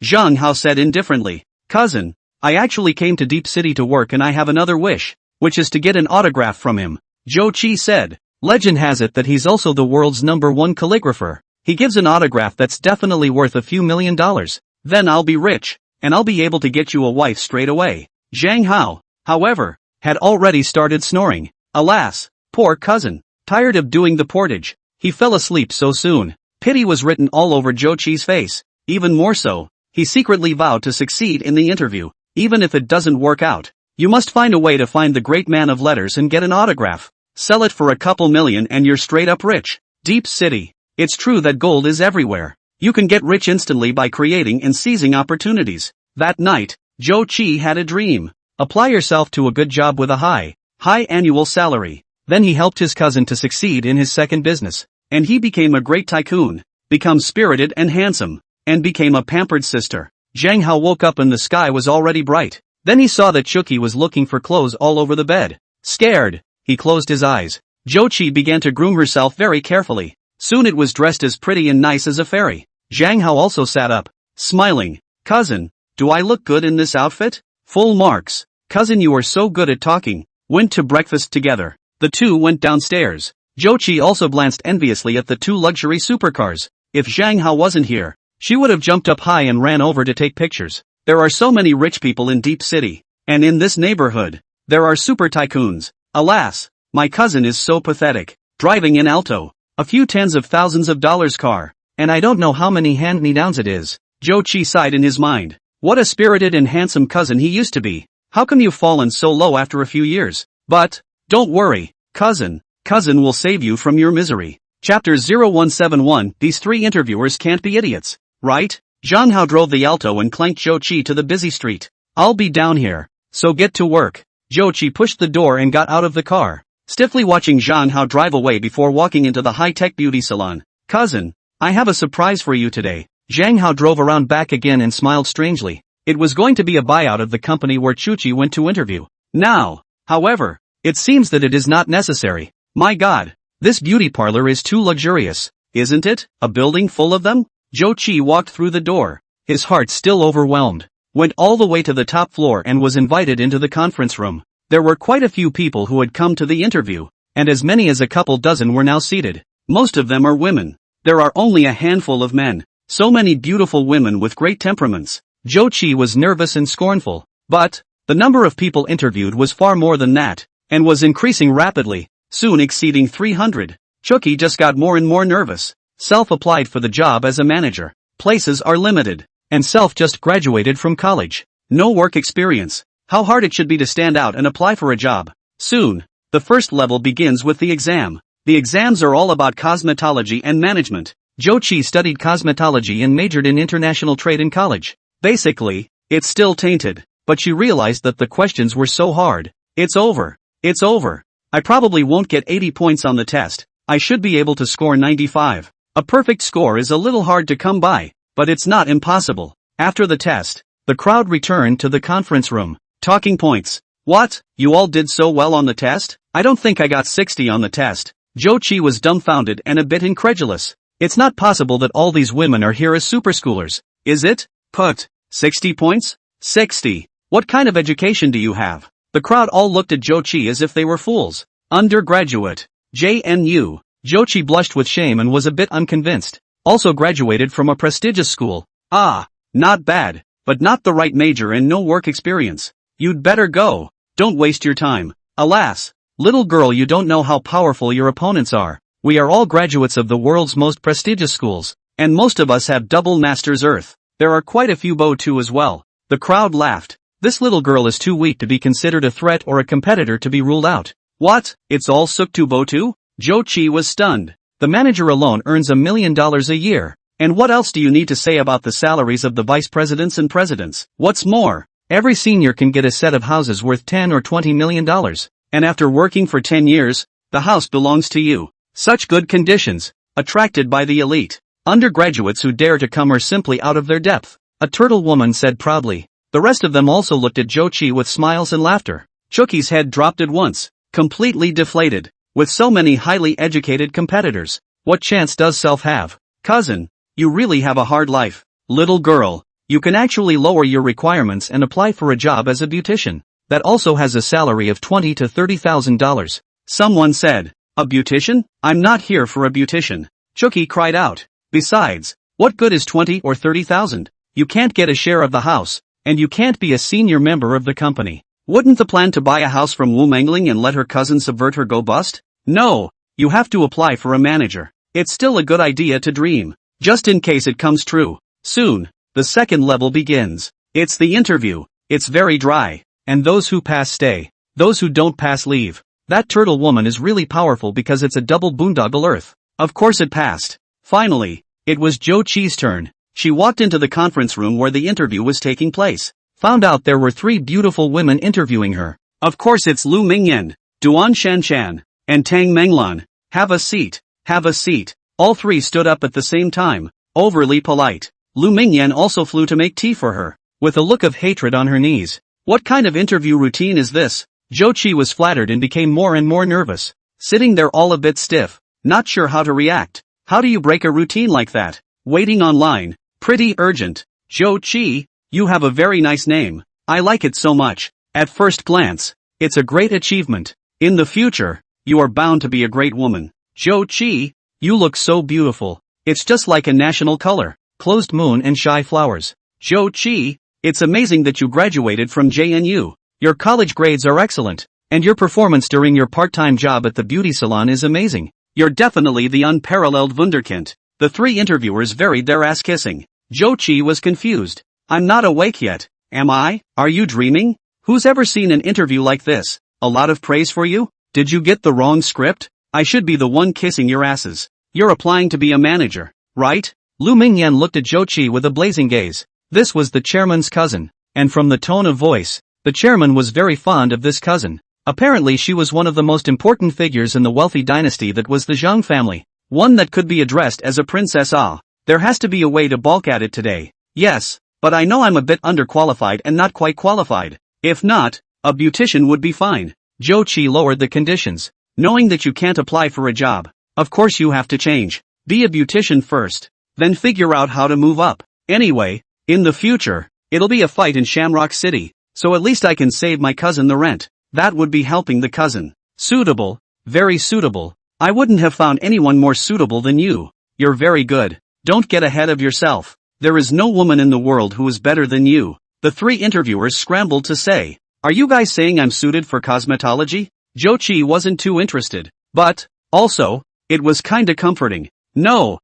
Zhang Hao said indifferently. Cousin, I actually came to Deep City to work and I have another wish, which is to get an autograph from him. Zhou Qi said. Legend has it that he's also the world's #1 calligrapher. He gives an autograph that's definitely worth a few $1 million. Then I'll be rich, and I'll be able to get you a wife straight away. Zhang Hao, however, had already started snoring. Alas, poor cousin, tired of doing the portage, he fell asleep so soon. Pity was written all over Zhou Qi's face. Even more so, he secretly vowed to succeed in the interview. Even if it doesn't work out, you must find a way to find the great man of letters and get an autograph. Sell it for a couple million and you're straight up rich. Deep City. It's true that gold is everywhere. You can get rich instantly by creating and seizing opportunities. That night, Zhou Qi had a dream. Apply yourself to a good job with a high annual salary. Then he helped his cousin to succeed in his second business. And he became a great tycoon, become spirited and handsome, and became a pampered sister. Zhang Hao woke up and the sky was already bright. Then he saw that Chucky was looking for clothes all over the bed. Scared, he closed his eyes. Zhou began to groom herself very carefully. Soon it was dressed as pretty and nice as a fairy. Zhang Hao also sat up, smiling. Cousin, do I look good in this outfit? Full marks. Cousin, you are so good at talking. Went to breakfast together. The two went downstairs. Zhou also glanced enviously at the two luxury supercars. If Zhang Hao wasn't here, she would have jumped up high and ran over to take pictures. There are so many rich people in Deep City. And in this neighborhood, there are super tycoons. Alas, my cousin is so pathetic. Driving an Alto, a few tens of thousands of dollars car, and I don't know how many hand-me-downs it is. Zhou sighed in his mind. What a spirited and handsome cousin he used to be. How come you've fallen so low after a few years? But, don't worry, cousin will save you from your misery. Chapter 0171. These three interviewers can't be idiots, right? Zhang Hao drove the Alto and clanked Zhou to the busy street. I'll be down here, so get to work. Zhou pushed the door and got out of the car, stiffly watching Zhang Hao drive away before walking into the high-tech beauty salon. Cousin, I have a surprise for you today. Zhang Hao drove around back again and smiled strangely. It was going to be a buyout of the company where Chuchi went to interview. Now, however, it seems that it is not necessary. My God, this beauty parlor is too luxurious, isn't it? A building full of them? Zhou walked through the door, his heart still overwhelmed, went all the way to the top floor and was invited into the conference room. There were quite a few people who had come to the interview, and as many as a couple dozen were now seated. Most of them are women. There are only a handful of men. So many beautiful women with great temperaments. Zhou was nervous and scornful, but the number of people interviewed was far more than that, and was increasing rapidly, soon exceeding 300. Chucky just got more and more nervous. Self applied for the job as a manager. Places are limited, and Self just graduated from college. No work experience. How hard it should be to stand out and apply for a job. Soon, the first level begins with the exam. The exams are all about cosmetology and management. Zhou studied cosmetology and majored in international trade in college. Basically, it's still tainted, but she realized that the questions were so hard. It's over. It's over. I probably won't get 80 points on the test. I should be able to score 95. A perfect score is a little hard to come by, but it's not impossible. After the test, the crowd returned to the conference room. Talking points. What? You all did so well on the test? I don't think I got 60 on the test. Zhou was dumbfounded and a bit incredulous. It's not possible that all these women are here as superschoolers, is it? Put. 60 points? 60. What kind of education do you have? The crowd all looked at Zhou as if they were fools. Undergraduate. JNU. Zhou blushed with shame and was a bit unconvinced. Also graduated from a prestigious school. Ah, not bad, but not the right major and no work experience. You'd better go. Don't waste your time. Alas, little girl, you don't know how powerful your opponents are. We are all graduates of the world's most prestigious schools, and most of us have double master's earth. There are quite a few Bo too as well. The crowd laughed. This little girl is too weak to be considered a threat or a competitor to be ruled out. What? It's all Suk to Bo too? Zhou was stunned. The manager alone earns $1 million a year. And what else do you need to say about the salaries of the vice presidents and presidents? What's more, every senior can get a set of houses worth $10 or $20 million. And after working for 10 years, the house belongs to you. Such good conditions, attracted by the elite. Undergraduates who dare to come are simply out of their depth, a turtle woman said proudly. The rest of them also looked at Zhou with smiles and laughter. Chucky's head dropped at once, completely deflated. With so many highly educated competitors, what chance does Self have? Cousin, you really have a hard life. Little girl, you can actually lower your requirements and apply for a job as a beautician. That also has a salary of $20,000 to $30,000. Someone said, a beautician? I'm not here for a beautician. Chucky cried out. Besides, what good is 20 or 30,000? You can't get a share of the house, and you can't be a senior member of the company. Wouldn't the plan to buy a house from Wu Mengling and let her cousin subvert her go bust? No, you have to apply for a manager. It's still a good idea to dream, just in case it comes true. Soon, the second level begins. It's the interview. It's very dry, and those who pass stay. Those who don't pass leave. That turtle woman is really powerful because it's a double boondoggle earth. Of course it passed. Finally, it was Zhou turn. She walked into the conference room where the interview was taking place. Found out there were 3 beautiful women interviewing her. Of course it's Lu Mingyan, Duan Shanshan, and Tang Menglan. Have a seat. Have a seat. All 3 stood up at the same time, overly polite. Lu Mingyan also flew to make tea for her, with a look of hatred on her knees. What kind of interview routine is this? Zhou Qi was flattered and became more and more nervous, sitting there all a bit stiff, not sure how to react. How do you break a routine like that? Waiting online, pretty urgent. Zhou Qi, you have a very nice name. I like it so much. At first glance, it's a great achievement. In the future, you are bound to be a great woman. Zhou Qi, you look so beautiful. It's just like a national color, closed moon and shy flowers. Zhou Qi, it's amazing that you graduated from JNU. Your college grades are excellent, and your performance during your part-time job at the beauty salon is amazing. You're definitely the unparalleled wunderkind. The three interviewers varied their ass-kissing. Zhou Qi was confused. I'm not awake yet, am I? Are you dreaming? Who's ever seen an interview like this? A lot of praise for you? Did you get the wrong script? I should be the one kissing your asses. You're applying to be a manager, right? Lu Mingyan looked at Zhou Qi with a blazing gaze. This was the chairman's cousin, and from the tone of voice, the chairman was very fond of this cousin. Apparently she was one of the most important figures in the wealthy dynasty that was the Zhang family, one that could be addressed as a princess. There has to be a way to balk at it today. Yes, but I know I'm a bit underqualified and not quite qualified. If not, a beautician would be fine. Zhou Qi lowered the conditions. Knowing that you can't apply for a job, of course you have to change. Be a beautician first, then figure out how to move up. Anyway, in the future, it'll be a fight in Shamrock City, so at least I can save my cousin the rent. That would be helping the cousin. Suitable, very suitable. I wouldn't have found anyone more suitable than you. You're very good. Don't get ahead of yourself. There is no woman in the world who is better than you. The three interviewers scrambled to say, are you guys saying I'm suited for cosmetology? Zhou Qi wasn't too interested, but, also, it was kinda comforting. No,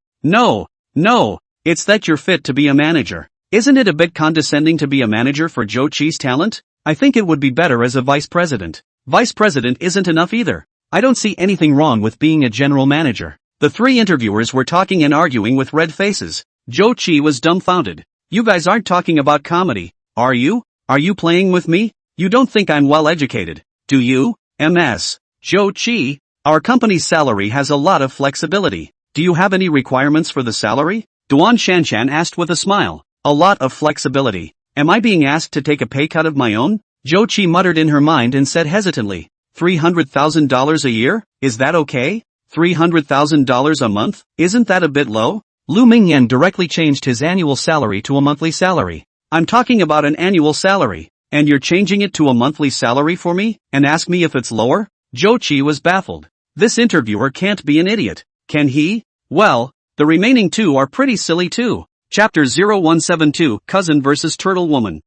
it's that you're fit to be a manager. Isn't it a bit condescending to be a manager for Zhou Qi's talent? I think it would be better as a vice president. Vice president isn't enough either. I don't see anything wrong with being a general manager. The three interviewers were talking and arguing with red faces. Zhou Qi was dumbfounded. You guys aren't talking about comedy, are you? Are you playing with me? You don't think I'm well educated, do you? Ms. Zhou Qi, our company's salary has a lot of flexibility. Do you have any requirements for the salary? Duan Shanshan asked with a smile. A lot of flexibility. Am I being asked to take a pay cut of my own? Zhou Qi muttered in her mind and said hesitantly, $300,000 a year? Is that okay? $300,000 a month? Isn't that a bit low? Lu Mingyan directly changed his annual salary to a monthly salary. I'm talking about an annual salary, and you're changing it to a monthly salary for me, and ask me if it's lower? Zhou Qi was baffled. This interviewer can't be an idiot, can he? Well, the remaining two are pretty silly too. Chapter 0172, Cousin vs. Turtle Woman.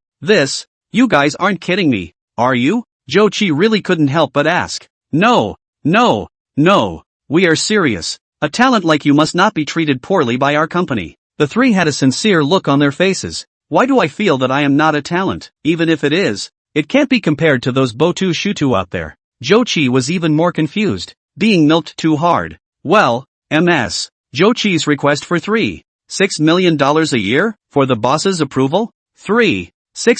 You guys aren't kidding me, are you? Zhou Qi really couldn't help but ask. No, we are serious. A talent like you must not be treated poorly by our company. The three had a sincere look on their faces. Why do I feel that I am not a talent? Even if it is, it can't be compared to those Botu Shutu out there. Zhou Qi was even more confused. Being milked too hard. Well, Ms. Zhou Qi's request for $6 million a year, for the boss's approval? $6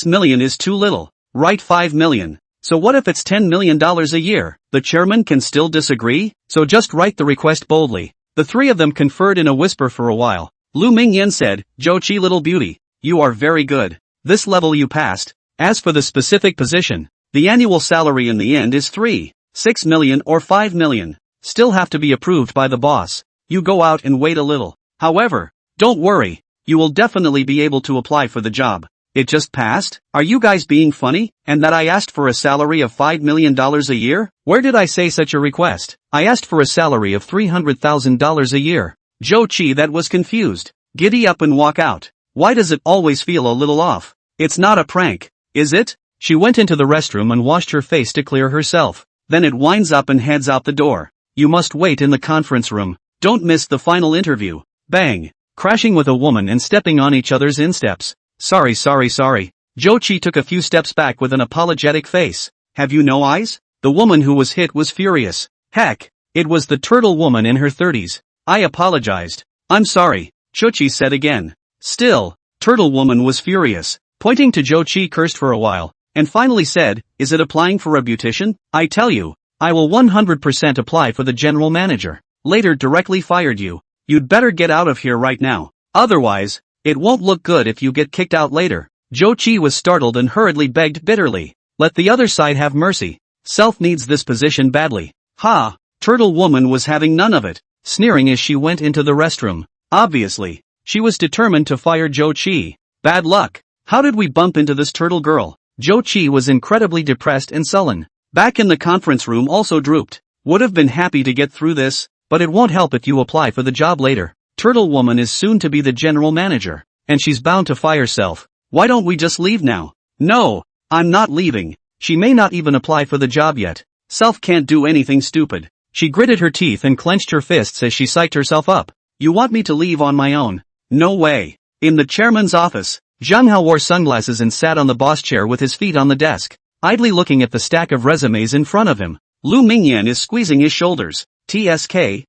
million is too little. Write $5 million. So what if it's $10 million a year? The chairman can still disagree? So just write the request boldly. The three of them conferred in a whisper for a while. Lu Mingyan said, Zhou Qi little beauty, you are very good. This level you passed. As for the specific position, the annual salary in the end is $6 million or $5 million. Still have to be approved by the boss. You go out and wait a little. However, don't worry, you will definitely be able to apply for the job. It just passed? Are you guys being funny? And that I asked for a salary of $5 million a year? Where did I say such a request? I asked for a salary of $300,000 a year. Zhou Qi that was confused. Giddy up and walk out. Why does it always feel a little off? It's not a prank, is it? She went into the restroom and washed her face to clear herself. Then it winds up and heads out the door. You must wait in the conference room. Don't miss the final interview. Bang. Crashing with a woman and stepping on each other's insteps. Sorry. Zhou Qi took a few steps back with an apologetic face. Have you no eyes? The woman who was hit was furious. Heck, it was the turtle woman in her 30s. I apologized. I'm sorry, Zhou Qi said again. Still, turtle woman was furious. Pointing to Zhou Qi cursed for a while, and finally said, is it applying for a beautician? I tell you, I will 100% apply for the general manager. Later directly fired you. You'd better get out of here right now. Otherwise, It won't look good if you get kicked out later. Zhou Qi was startled and hurriedly begged bitterly. Let the other side have mercy. Self needs this position badly. Ha! Turtle Woman was having none of it, sneering as she went into the restroom. Obviously, she was determined to fire Zhou Qi. Bad luck. How did we bump into this turtle girl? Zhou Qi was incredibly depressed and sullen. Back in the conference room also drooped. Would have been happy to get through this, but it won't help if you apply for the job later. Turtle Woman is soon to be the general manager, and she's bound to fire Self. Why don't we just leave now? No, I'm not leaving. She may not even apply for the job yet. Self can't do anything stupid. She gritted her teeth and clenched her fists as she psyched herself up. You want me to leave on my own? No way. In the chairman's office, Zhang Hao wore sunglasses and sat on the boss chair with his feet on the desk, idly looking at the stack of resumes in front of him. Lu Mingyan is squeezing his shoulders. TSK,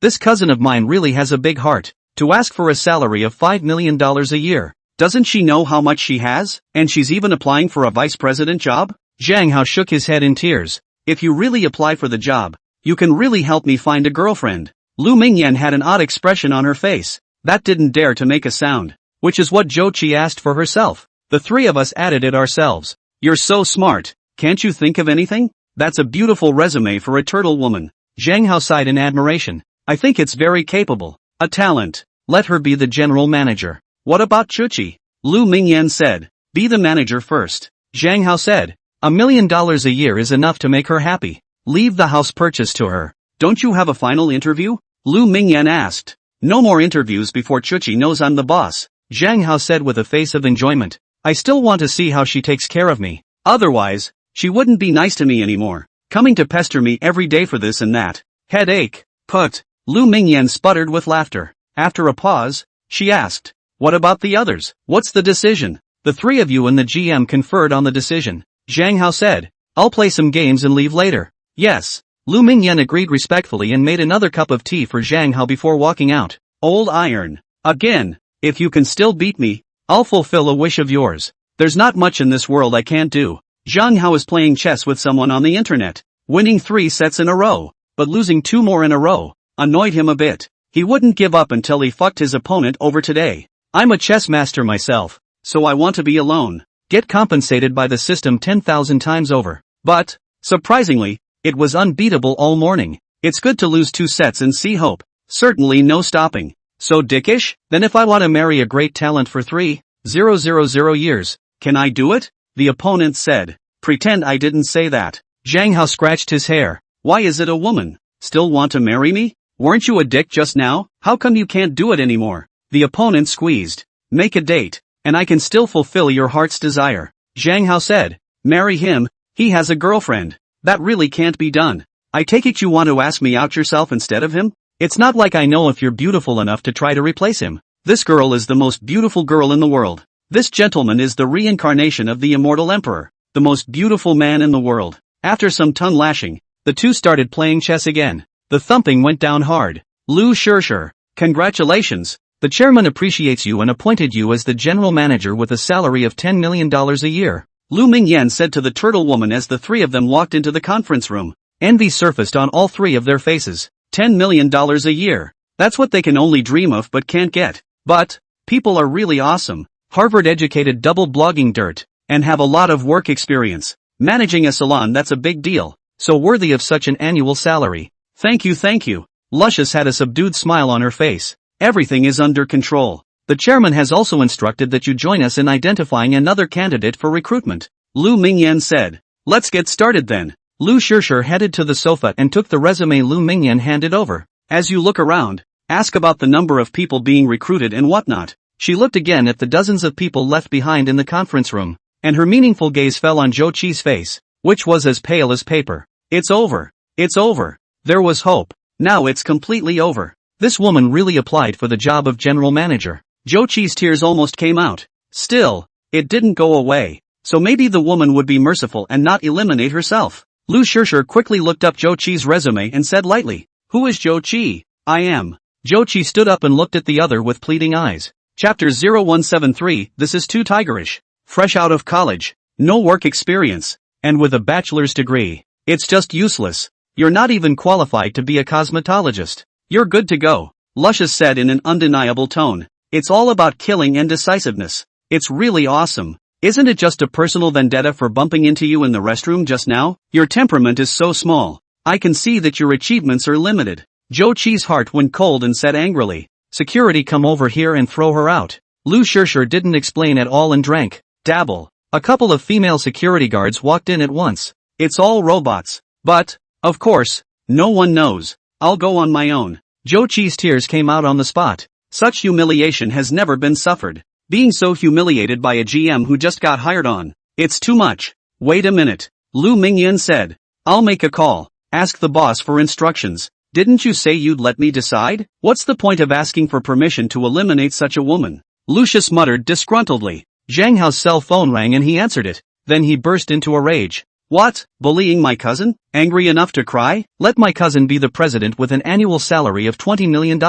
this cousin of mine really has a big heart. To ask for a salary of $5 million a year. Doesn't she know how much she has? And she's even applying for a vice president job? Zhang Hao shook his head in tears. If you really apply for the job, you can really help me find a girlfriend. Lu Mingyan had an odd expression on her face. That didn't dare to make a sound. Which is what Zhou Qi asked for herself. The three of us added it ourselves. You're so smart. Can't you think of anything? That's a beautiful resume for a turtle woman. Zhang Hao sighed in admiration. I think it's very capable. A talent. Let her be the general manager. What about Chuchi? Lu Mingyan said. Be the manager first. Zhang Hao said. $1 million a year is enough to make her happy. Leave the house purchase to her. Don't you have a final interview? Lu Mingyan asked. No more interviews before Chuchi knows I'm the boss. Zhang Hao said with a face of enjoyment. I still want to see how she takes care of me. Otherwise, she wouldn't be nice to me anymore. Coming to pester me every day for this and that. Headache. Put. Lu Mingyan sputtered with laughter. After a pause, she asked. What about the others? What's the decision? The three of you and the GM conferred on the decision. Zhang Hao said. I'll play some games and leave later. Yes. Lu Mingyan agreed respectfully and made another cup of tea for Zhang Hao before walking out. Old iron. Again. If you can still beat me, I'll fulfill a wish of yours. There's not much in this world I can't do. Zhang Hao is playing chess with someone on the internet, winning 3 sets in a row, but losing 2 more in a row, annoyed him a bit. He wouldn't give up until he fucked his opponent over today. I'm a chess master myself, so I want to be alone. Get compensated by the system 10,000 times over. But, surprisingly, it was unbeatable all morning. It's good to lose 2 sets and see hope. Certainly no stopping. So dickish? Then if I want to marry a great talent for 3,000 years, can I do it? The opponent said. Pretend I didn't say that. Zhang Hao scratched his hair. Why is it a woman? Still want to marry me? Weren't you a dick just now? How come you can't do it anymore? The opponent squeezed. Make a date, and I can still fulfill your heart's desire. Zhang Hao said. Marry him, he has a girlfriend. That really can't be done. I take it you want to ask me out yourself instead of him? It's not like I know if you're beautiful enough to try to replace him. This girl is the most beautiful girl in the world. This gentleman is the reincarnation of the immortal emperor, the most beautiful man in the world. After some tongue lashing, the two started playing chess again. The thumping went down hard. Lu Shirshir, congratulations. The chairman appreciates you and appointed you as the general manager with a salary of $10 million a year. Lu Mingyan said to the turtle woman as the three of them walked into the conference room. Envy surfaced on all three of their faces. $10 million a year. That's what they can only dream of but can't get. But, people are really awesome. Harvard-educated double blogging dirt, and have a lot of work experience. Managing a salon, that's a big deal, so worthy of such an annual salary. Thank you, thank you. Luscious had a subdued smile on her face. Everything is under control. The chairman has also instructed that you join us in identifying another candidate for recruitment. Lu Mingyan said. Let's get started then. Lu Shirshir headed to the sofa and took the resume Lu Mingyan handed over. As you look around, ask about the number of people being recruited and whatnot. She looked again at the dozens of people left behind in the conference room, and her meaningful gaze fell on Zhou Qi's face, which was as pale as paper. It's over. It's over. There was hope. Now it's completely over. This woman really applied for the job of general manager. Zhou Qi's tears almost came out. Still, it didn't go away. So maybe the woman would be merciful and not eliminate herself. Lu Shirshir quickly looked up Zhou Qi's resume and said lightly, Who is Zhou Qi? I am. Zhou Qi stood up and looked at the other with pleading eyes. Chapter 0173, This is too tigerish. Fresh out of college, no work experience, and with a bachelor's degree. It's just useless. You're not even qualified to be a cosmetologist. You're good to go, Luscious said in an undeniable tone. It's all about killing and decisiveness. It's really awesome. Isn't it just a personal vendetta for bumping into you in the restroom just now? Your temperament is so small. I can see that your achievements are limited. Zhou Qi's heart went cold and said angrily, "Security, come over here and throw her out." Lu Shishir didn't explain at all and drank. Dabble. A couple of female security guards walked in at once. It's all robots. But, of course, no one knows. I'll go on my own. Zhou Qi's tears came out on the spot. Such humiliation has never been suffered. Being so humiliated by a GM who just got hired on. It's too much. Wait a minute. Lu Mingyan said. I'll make a call. Ask the boss for instructions. Didn't you say you'd let me decide? What's the point of asking for permission to eliminate such a woman? Lucius muttered disgruntledly. Zhang Hao's cell phone rang and he answered it. Then he burst into a rage. What? Bullying my cousin? Angry enough to cry? Let my cousin be the president with an annual salary of $20 million.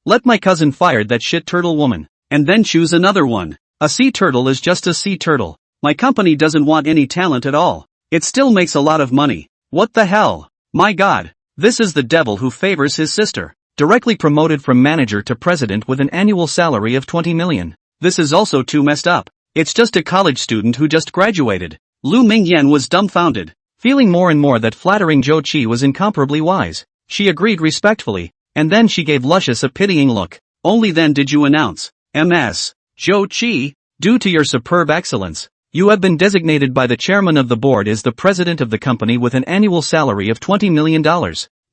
Let my cousin fire that shit turtle woman. And then choose another one. A sea turtle is just a sea turtle. My company doesn't want any talent at all. It still makes a lot of money. What the hell? My God. This is the devil who favors his sister. Directly promoted from manager to president with an annual salary of $20 million. This is also too messed up. It's just a college student who just graduated. Lu Mingyan was dumbfounded, feeling more and more that flattering Zhou Qi was incomparably wise. She agreed respectfully, and then she gave Lucius a pitying look. Only then did you announce, Ms. Zhou Qi, due to your superb excellence, you have been designated by the chairman of the board as the president of the company with an annual salary of $20 million.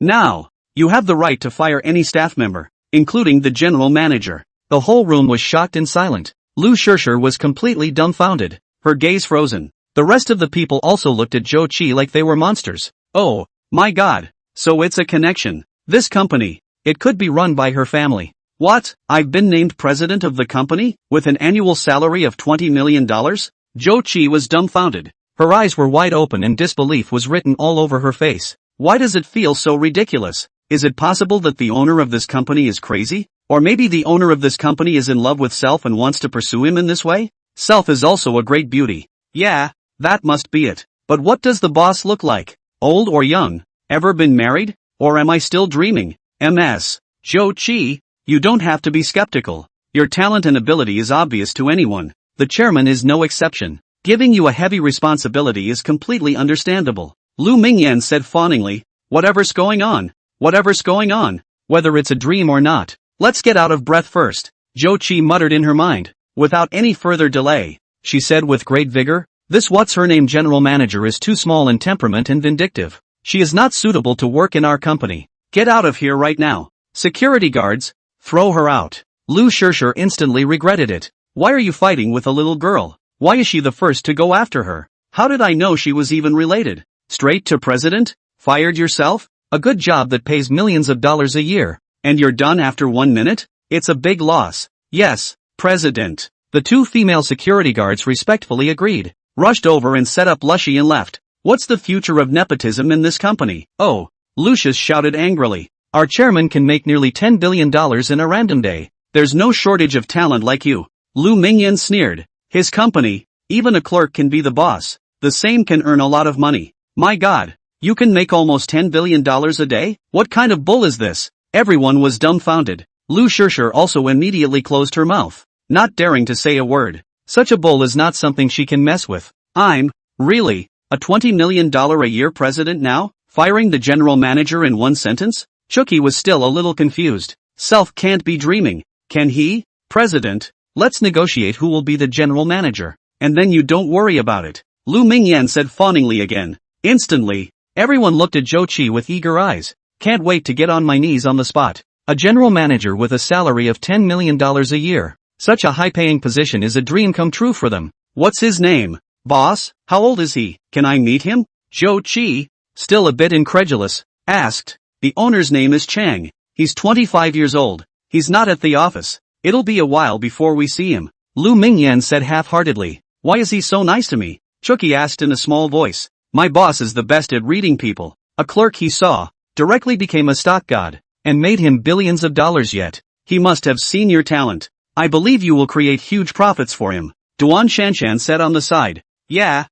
Now, you have the right to fire any staff member, including the general manager. The whole room was shocked and silent. Lu Shishir was completely dumbfounded, her gaze frozen. The rest of the people also looked at Zhou Qi like they were monsters. Oh, my God. So it's a connection. This company, it could be run by her family. What? I've been named president of the company, with an annual salary of $20 million? Zhou Qi was dumbfounded. Her eyes were wide open and disbelief was written all over her face. Why does it feel so ridiculous? Is it possible that the owner of this company is crazy? Or maybe the owner of this company is in love with Self and wants to pursue him in this way? Self is also a great beauty. Yeah, that must be it. But what does the boss look like? Old or young? Ever been married? Or am I still dreaming? Ms. Zhou Qi, you don't have to be skeptical. Your talent and ability is obvious to anyone. The chairman is no exception. Giving you a heavy responsibility is completely understandable. Lu Mingyan said fawningly, whatever's going on, whether it's a dream or not. Let's get out of breath first. Zhou Qi muttered in her mind. Without any further delay, she said with great vigor, this what's-her-name general manager is too small in temperament and vindictive. She is not suitable to work in our company. Get out of here right now. Security guards, throw her out. Lu Shishir instantly regretted it. Why are you fighting with a little girl? Why is she the first to go after her? How did I know she was even related? Straight to president? Fired yourself? A good job that pays millions of dollars a year. And you're done after 1 minute? It's a big loss. Yes, president. The two female security guards respectfully agreed, rushed over and set up Lushy and left. What's the future of nepotism in this company? Oh, Lucius shouted angrily. Our chairman can make nearly $10 billion in a random day. There's no shortage of talent like you. Lu Mingyan sneered. His company, even a clerk can be the boss. The same can earn a lot of money. My God, you can make almost $10 billion a day? What kind of bull is this? Everyone was dumbfounded. Lu Shishir also immediately closed her mouth, not daring to say a word. Such a bull is not something she can mess with. I'm, really, a $20 million a year president now? Firing the general manager in one sentence? Chucky was still a little confused. Self can't be dreaming, can he? President, let's negotiate who will be the general manager, and then you don't worry about it. Lu Mingyan said fawningly again. Instantly, everyone looked at Zhou Qi with eager eyes. Can't wait to get on my knees on the spot. A general manager with a salary of $10 million a year. Such a high-paying position is a dream come true for them. What's his name? Boss? How old is he? Can I meet him? Zhou Qi, still a bit incredulous, asked. The owner's name is Chang. He's 25 years old. He's not at the office. It'll be a while before we see him. Lu Mingyan said half-heartedly. Why is he so nice to me? Chucky asked in a small voice. My boss is the best at reading people. A clerk he saw directly became a stock god, and made him billions of dollars yet. He must have seen your talent. I believe you will create huge profits for him. Duan Shanshan said on the side. Yeah,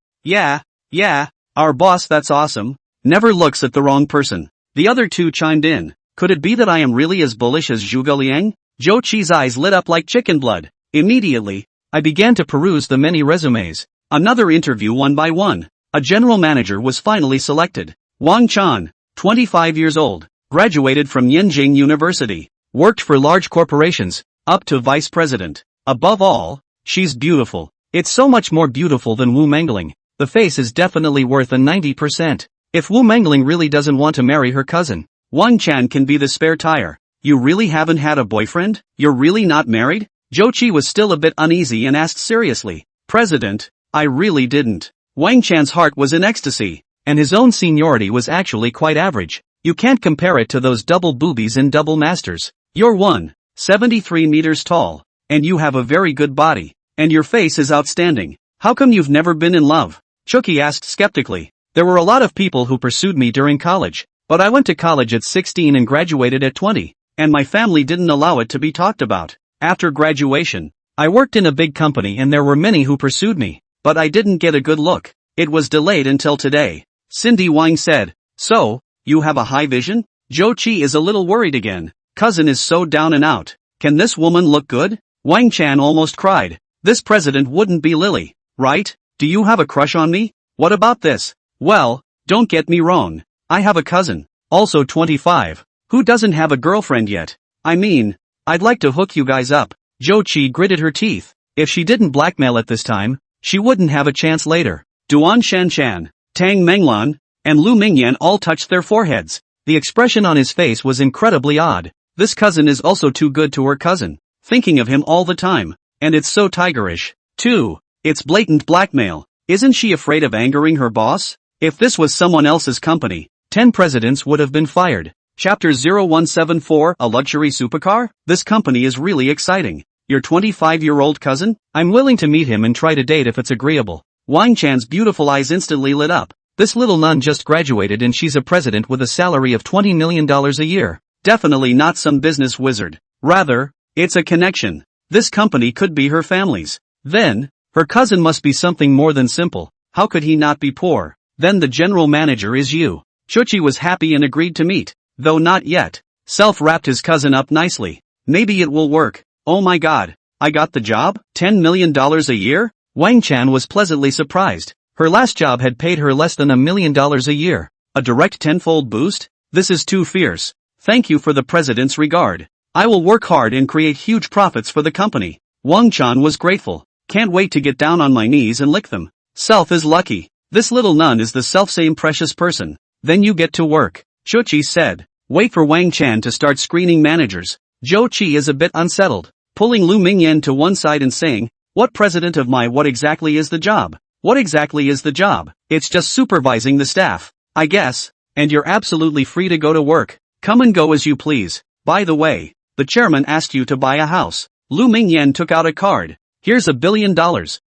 our boss, that's awesome. Never looks at the wrong person. The other two chimed in. Could it be that I am really as bullish as Zhuge Liang? Zhou Qi's eyes lit up like chicken blood. Immediately, I began to peruse the many resumes. Another interview one by one. A general manager was finally selected. Wang Chan, 25 years old, graduated from Yenjing University, worked for large corporations, up to vice president. Above all, she's beautiful. It's so much more beautiful than Wu Mengling. The face is definitely worth a 90%. If Wu Mengling really doesn't want to marry her cousin, Wang Chan can be the spare tire. You really haven't had a boyfriend? You're really not married? Zhou Qi was still a bit uneasy and asked seriously. President, I really didn't. Wang Chan's heart was in ecstasy, and his own seniority was actually quite average. You can't compare it to those double boobies and double masters. You're 173 meters tall, and you have a very good body, and your face is outstanding. How come you've never been in love? Chuki asked skeptically. There were a lot of people who pursued me during college, but I went to college at 16 and graduated at 20, and my family didn't allow it to be talked about. After graduation, I worked in a big company and there were many who pursued me, but I didn't get a good look. It was delayed until today. Cindy Wang said. So, you have a high vision? Zhou Qi is a little worried again. Cousin is so down and out. Can this woman look good? Wang Chan almost cried. This president wouldn't be Lily, right? Do you have a crush on me? What about this? Well, don't get me wrong. I have a cousin, also 25, who doesn't have a girlfriend yet. I mean, I'd like to hook you guys up. Zhou Qi gritted her teeth. If she didn't blackmail at this time, she wouldn't have a chance later. Duan Shanchan, Tang Menglan, and Lu Mingyan all touched their foreheads. The expression on his face was incredibly odd. This cousin is also too good to her cousin, thinking of him all the time, and it's so tigerish, too. It's blatant blackmail. Isn't she afraid of angering her boss? If this was someone else's company, 10 presidents would have been fired. Chapter 0174, a luxury supercar? This company is really exciting. Your 25-year-old cousin? I'm willing to meet him and try to date if it's agreeable. Wang Chan's beautiful eyes instantly lit up. This little nun just graduated and she's a president with a salary of $20 million a year. Definitely not some business wizard. Rather, it's a connection. This company could be her family's. Then, her cousin must be something more than simple. How could he not be poor? Then the general manager is you. Chuchi was happy and agreed to meet, though not yet. Self wrapped his cousin up nicely. Maybe it will work. Oh my god, I got the job? $10 million a year? Wang Chan was pleasantly surprised. Her last job had paid her less than $1 million a year. A direct tenfold boost? This is too fierce. Thank you for the president's regard. I will work hard and create huge profits for the company. Wang Chan was grateful. Can't wait to get down on my knees and lick them. Self is lucky. This little nun is the self-same precious person. Then you get to work. Chuchi said. Wait for Wang Chan to start screening managers. Zhou Qi is a bit unsettled, pulling Lu Mingyan to one side and saying, what president of my what exactly is the job? What exactly is the job? It's just supervising the staff, I guess, and you're absolutely free to go to work. Come and go as you please. By the way, the chairman asked you to buy a house. Lu Mingyan took out a card. Here's $1 billion.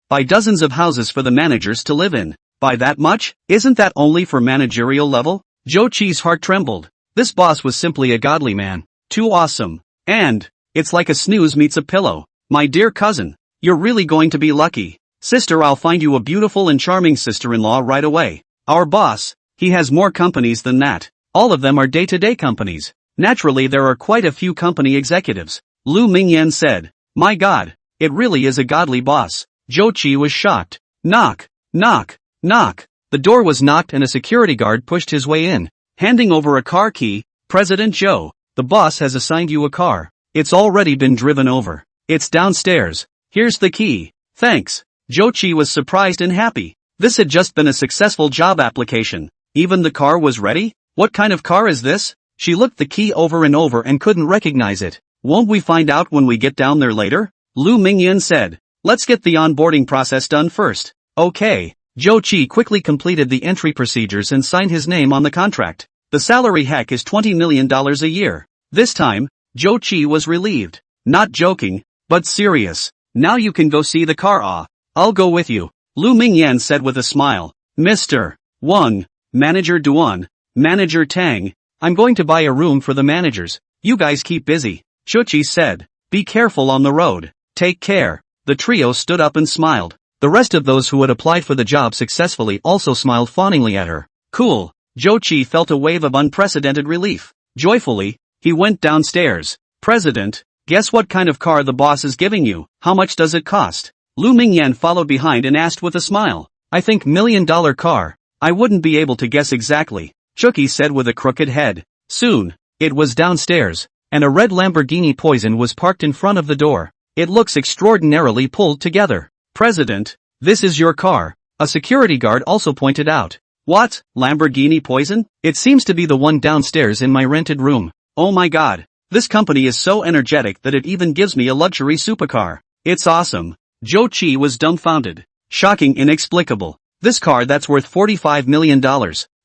Buy dozens of houses for the managers to live in. By that much? Isn't that only for managerial level? Zhou Qi's heart trembled. This boss was simply a godly man. Too awesome. And, it's like a snooze meets a pillow. My dear cousin, you're really going to be lucky. Sister, I'll find you a beautiful and charming sister-in-law right away. Our boss, he has more companies than that. All of them are day-to-day companies. Naturally there are quite a few company executives. Lu Mingyan said. My god, it really is a godly boss. Zhou Qi was shocked. Knock, knock, knock. The door was knocked and a security guard pushed his way in, handing over a car key. President Zhou, the boss has assigned you a car. It's already been driven over. It's downstairs. Here's the key. Thanks. Zhou Qi was surprised and happy. This had just been a successful job application. Even the car was ready? What kind of car is this? She looked the key over and over and couldn't recognize it. Won't we find out when we get down there later? Lu Mingyan said. Let's get the onboarding process done first. Okay. Zhou Qi quickly completed the entry procedures and signed his name on the contract. The salary hike is $20 million a year. This time, Zhou Qi was relieved. Not joking, but serious. Now you can go see the car. I'll go with you. Lu Mingyan said with a smile. Mr. Wang, Manager Duan, Manager Tang, I'm going to buy a room for the managers. You guys keep busy. Chuchi said. Be careful on the road. Take care. The trio stood up and smiled. The rest of those who had applied for the job successfully also smiled fawningly at her. Cool. Zhou Qi felt a wave of unprecedented relief. Joyfully, he went downstairs. President, Guess what kind of car the boss is giving you? How much does it cost? Lu Mingyan followed behind and asked with a smile. I think $1,000,000 car. I wouldn't be able to guess exactly, Chucky said with a crooked head. Soon, it was downstairs, and a red Lamborghini Poison was parked in front of the door. It looks extraordinarily pulled together. President, this is your car, a security guard also pointed out. What, Lamborghini Poison? It seems to be the one downstairs in my rented room. Oh my god, this company is so energetic that it even gives me a luxury supercar. It's awesome. Zhou Qi was dumbfounded. Shocking, inexplicable. This car that's worth $45 million.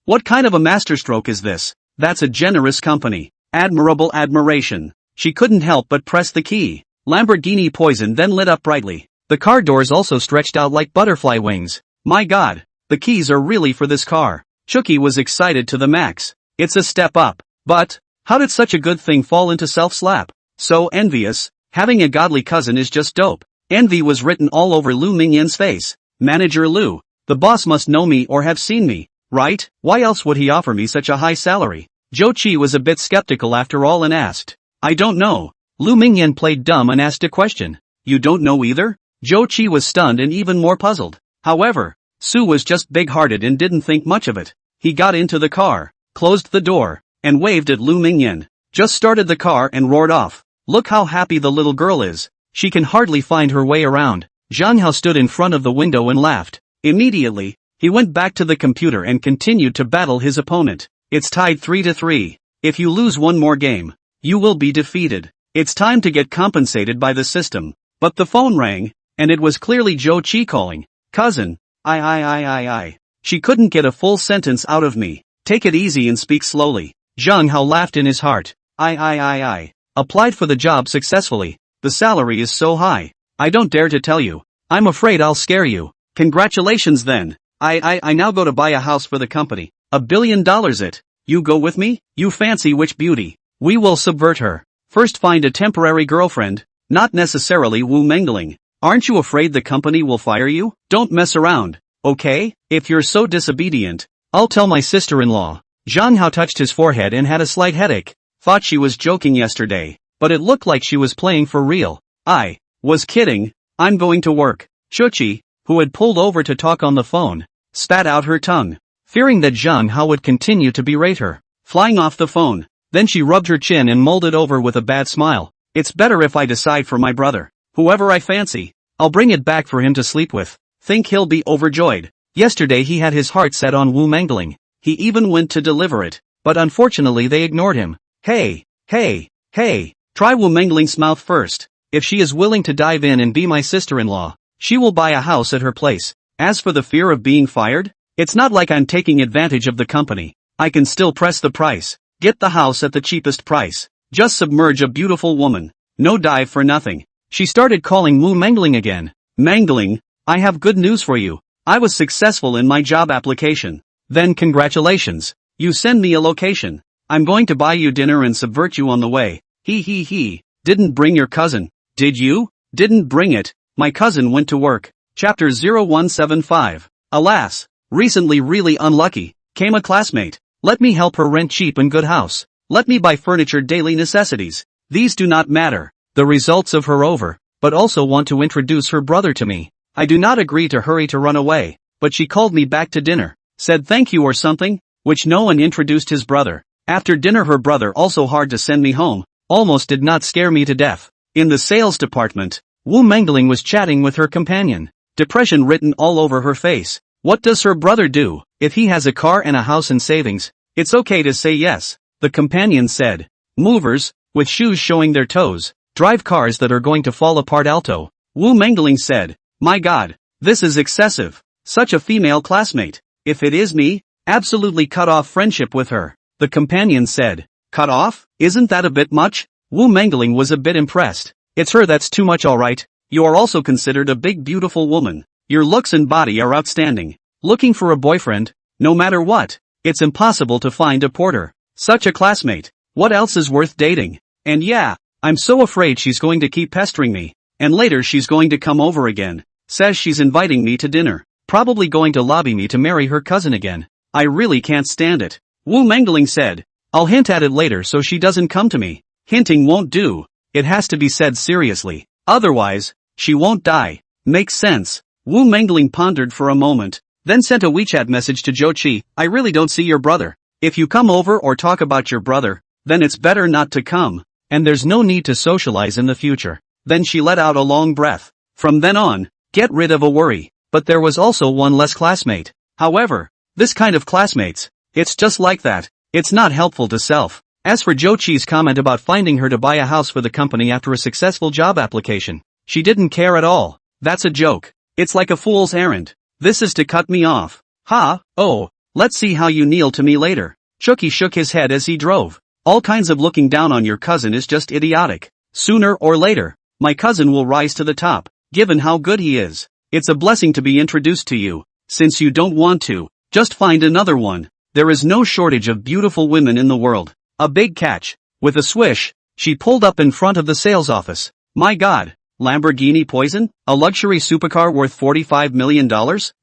What kind of a masterstroke is this? That's a generous company. Admirable admiration. She couldn't help but press the key. Lamborghini Poison then lit up brightly. The car doors also stretched out like butterfly wings. My god, the keys are really for this car. Chucky was excited to the max. It's a step up. But, how did such a good thing fall into self-slap? So envious. Having a godly cousin is just dope. Envy was written all over Lu Mingyan's face. Manager Lu, the boss must know me or have seen me, right? Why else would he offer me such a high salary? Zhou Qi was a bit skeptical after all and asked. I don't know. Lu Mingyan played dumb and asked a question. You don't know either? Zhou Qi was stunned and even more puzzled. However, Su was just big-hearted and didn't think much of it. He got into the car, closed the door, and waved at Lu Mingyan. Just started the car and roared off. Look how happy the little girl is. She can hardly find her way around. Zhang Hao stood in front of the window and laughed. Immediately, he went back to the computer and continued to battle his opponent. It's tied 3-3. If you lose one more game, you will be defeated. It's time to get compensated by the system. But the phone rang, and it was clearly Zhou Qi calling. Cousin, I. She couldn't get a full sentence out of me. Take it easy and speak slowly. Zhang Hao laughed in his heart. I. Applied for the job successfully. The salary is so high. I don't dare to tell you. I'm afraid I'll scare you. Congratulations then. I now go to buy a house for the company. $1 billion it. You go with me? You fancy witch beauty. We will subvert her. First find a temporary girlfriend. Not necessarily Wu Mengling. Aren't you afraid the company will fire you? Don't mess around. Okay? If you're so disobedient, I'll tell my sister-in-law. Zhang Hao touched his forehead and had a slight headache. Thought she was joking yesterday, but it looked like she was playing for real. I was kidding. I'm going to work. Chuchi, who had pulled over to talk on the phone, spat out her tongue, fearing that Zhang Hao would continue to berate her. Flying off the phone, then she rubbed her chin and mulled it over with a bad smile. It's better if I decide for my brother. Whoever I fancy, I'll bring it back for him to sleep with. Think he'll be overjoyed. Yesterday he had his heart set on Wu Mengling. He even went to deliver it, but unfortunately they ignored him. Hey, try Wu Mengling's mouth first. If she is willing to dive in and be my sister-in-law, she will buy a house at her place. As for the fear of being fired, it's not like I'm taking advantage of the company. I can still press the price. Get the house at the cheapest price. Just submerge a beautiful woman. No dive for nothing. She started calling Wu Mengling again. Mengling, I have good news for you. I was successful in my job application. Then congratulations. You send me a location. I'm going to buy you dinner and subvert you on the way. He. Didn't bring your cousin, did you? Didn't bring it. My cousin went to work. Chapter 0175. Alas, recently really unlucky, came a classmate. Let me help her rent cheap and good house. Let me buy furniture daily necessities. These do not matter. The results of her over, but also want to introduce her brother to me. I do not agree to hurry to run away, but she called me back to dinner, said thank you or something, which no one introduced his brother. After dinner her brother also hard to send me home, almost did not scare me to death. In the sales department, Wu Mengling was chatting with her companion, depression written all over her face. What does her brother do? If he has a car and a house and savings, it's okay to say yes, the companion said. Movers, with shoes showing their toes, drive cars that are going to fall apart alto. Wu Mengling said, my god, this is excessive. Such a female classmate. If it is me, absolutely cut off friendship with her. The companion said, cut off? Isn't that a bit much? Wu Mengling was a bit impressed. It's her that's too much alright. You are also considered a big beautiful woman. Your looks and body are outstanding. Looking for a boyfriend? No matter what, it's impossible to find a porter. Such a classmate. What else is worth dating? And yeah, I'm so afraid she's going to keep pestering me. And later she's going to come over again. Says she's inviting me to dinner. Probably going to lobby me to marry her cousin again. I really can't stand it. Wu Mengling said, I'll hint at it later so she doesn't come to me. Hinting won't do. it has to be said seriously. Otherwise, she won't die. Makes sense. Wu Mengling pondered for a moment, then sent a WeChat message to Zhou Qi. I really don't see your brother. If you come over or talk about your brother, then it's better not to come, and there's no need to socialize in the future. Then she let out a long breath. From then on, get rid of a worry. But there was also one less classmate. However, this kind of classmates, it's just like that. It's not helpful to self. As for Zhou Qi's comment about finding her to buy a house for the company after a successful job application, she didn't care at all. That's a joke. It's like a fool's errand. This is to cut me off. Ha, oh, let's see how you kneel to me later. Chucky shook his head as he drove. All kinds of looking down on your cousin is just idiotic. Sooner or later, my cousin will rise to the top, given how good he is. It's a blessing to be introduced to you. Since you don't want to, just find another one. There is no shortage of beautiful women in the world. A big catch. With a swish, she pulled up in front of the sales office. My God. Lamborghini Poison? A luxury supercar worth $45 million?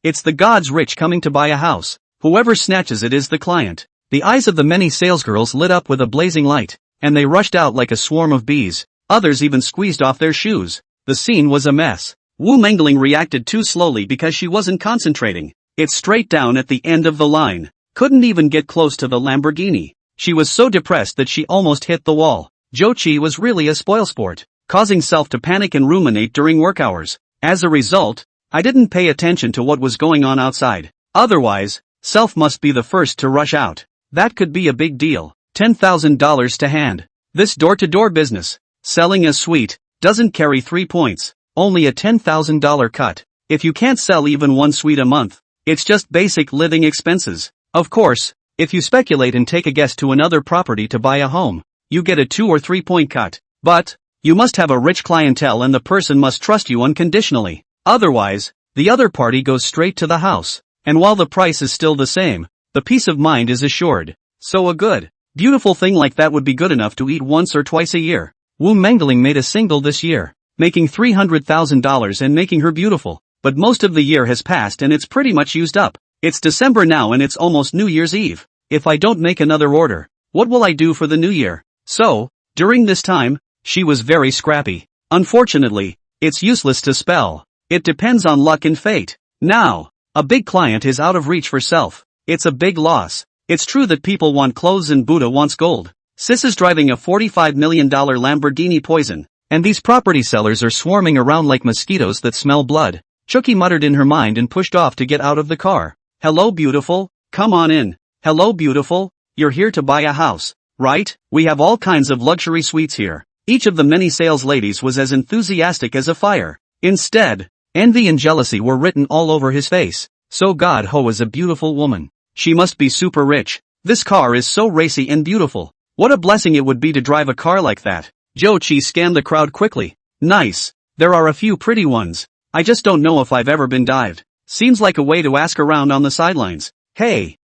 It's the gods rich coming to buy a house. Whoever snatches it is the client. The eyes of the many salesgirls lit up with a blazing light, and they rushed out like a swarm of bees. Others even squeezed off their shoes. The scene was a mess. Wu Mengling reacted too slowly because she wasn't concentrating. It's straight down at the end of the line. Couldn't even get close to the Lamborghini. She was so depressed that she almost hit the wall. Zhou Qi was really a spoilsport, causing self to panic and ruminate during work hours. As a result, I didn't pay attention to what was going on outside. Otherwise, self must be the first to rush out. That could be a big deal. $10,000 to hand. This door-to-door business, selling a suite, doesn't carry 3 points. Only a $10,000 cut. If you can't sell even one suite a month, it's just basic living expenses. Of course, if you speculate and take a guess to another property to buy a home, you get a 2 or 3 point cut. But, you must have a rich clientele and the person must trust you unconditionally. Otherwise, the other party goes straight to the house. And while the price is still the same, the peace of mind is assured. So a good, beautiful thing like that would be good enough to eat once or twice a year. Wu Mengling made a single this year, making $300,000 and making her beautiful. But most of the year has passed and it's pretty much used up. It's December now and it's almost New Year's Eve. If I don't make another order, what will I do for the new year? So, during this time, she was very scrappy. Unfortunately, it's useless to spell. It depends on luck and fate. Now, a big client is out of reach for self. It's a big loss. It's true that people want clothes and Buddha wants gold. Sis is driving a $45 million Lamborghini Poison, and these property sellers are swarming around like mosquitoes that smell blood. Chucky muttered in her mind and pushed off to get out of the car. Hello beautiful, come on in. Hello beautiful, you're here to buy a house, right? We have all kinds of luxury suites here. Each of the many sales ladies was as enthusiastic as a fire. Instead, envy and jealousy were written all over his face. So God Ho is a beautiful woman. She must be super rich. This car is so racy and beautiful. What a blessing it would be to drive a car like that. Zhou Qi scanned the crowd quickly. Nice. There are a few pretty ones. I just don't know if I've ever been dived. Seems like a way to ask around on the sidelines. Hey,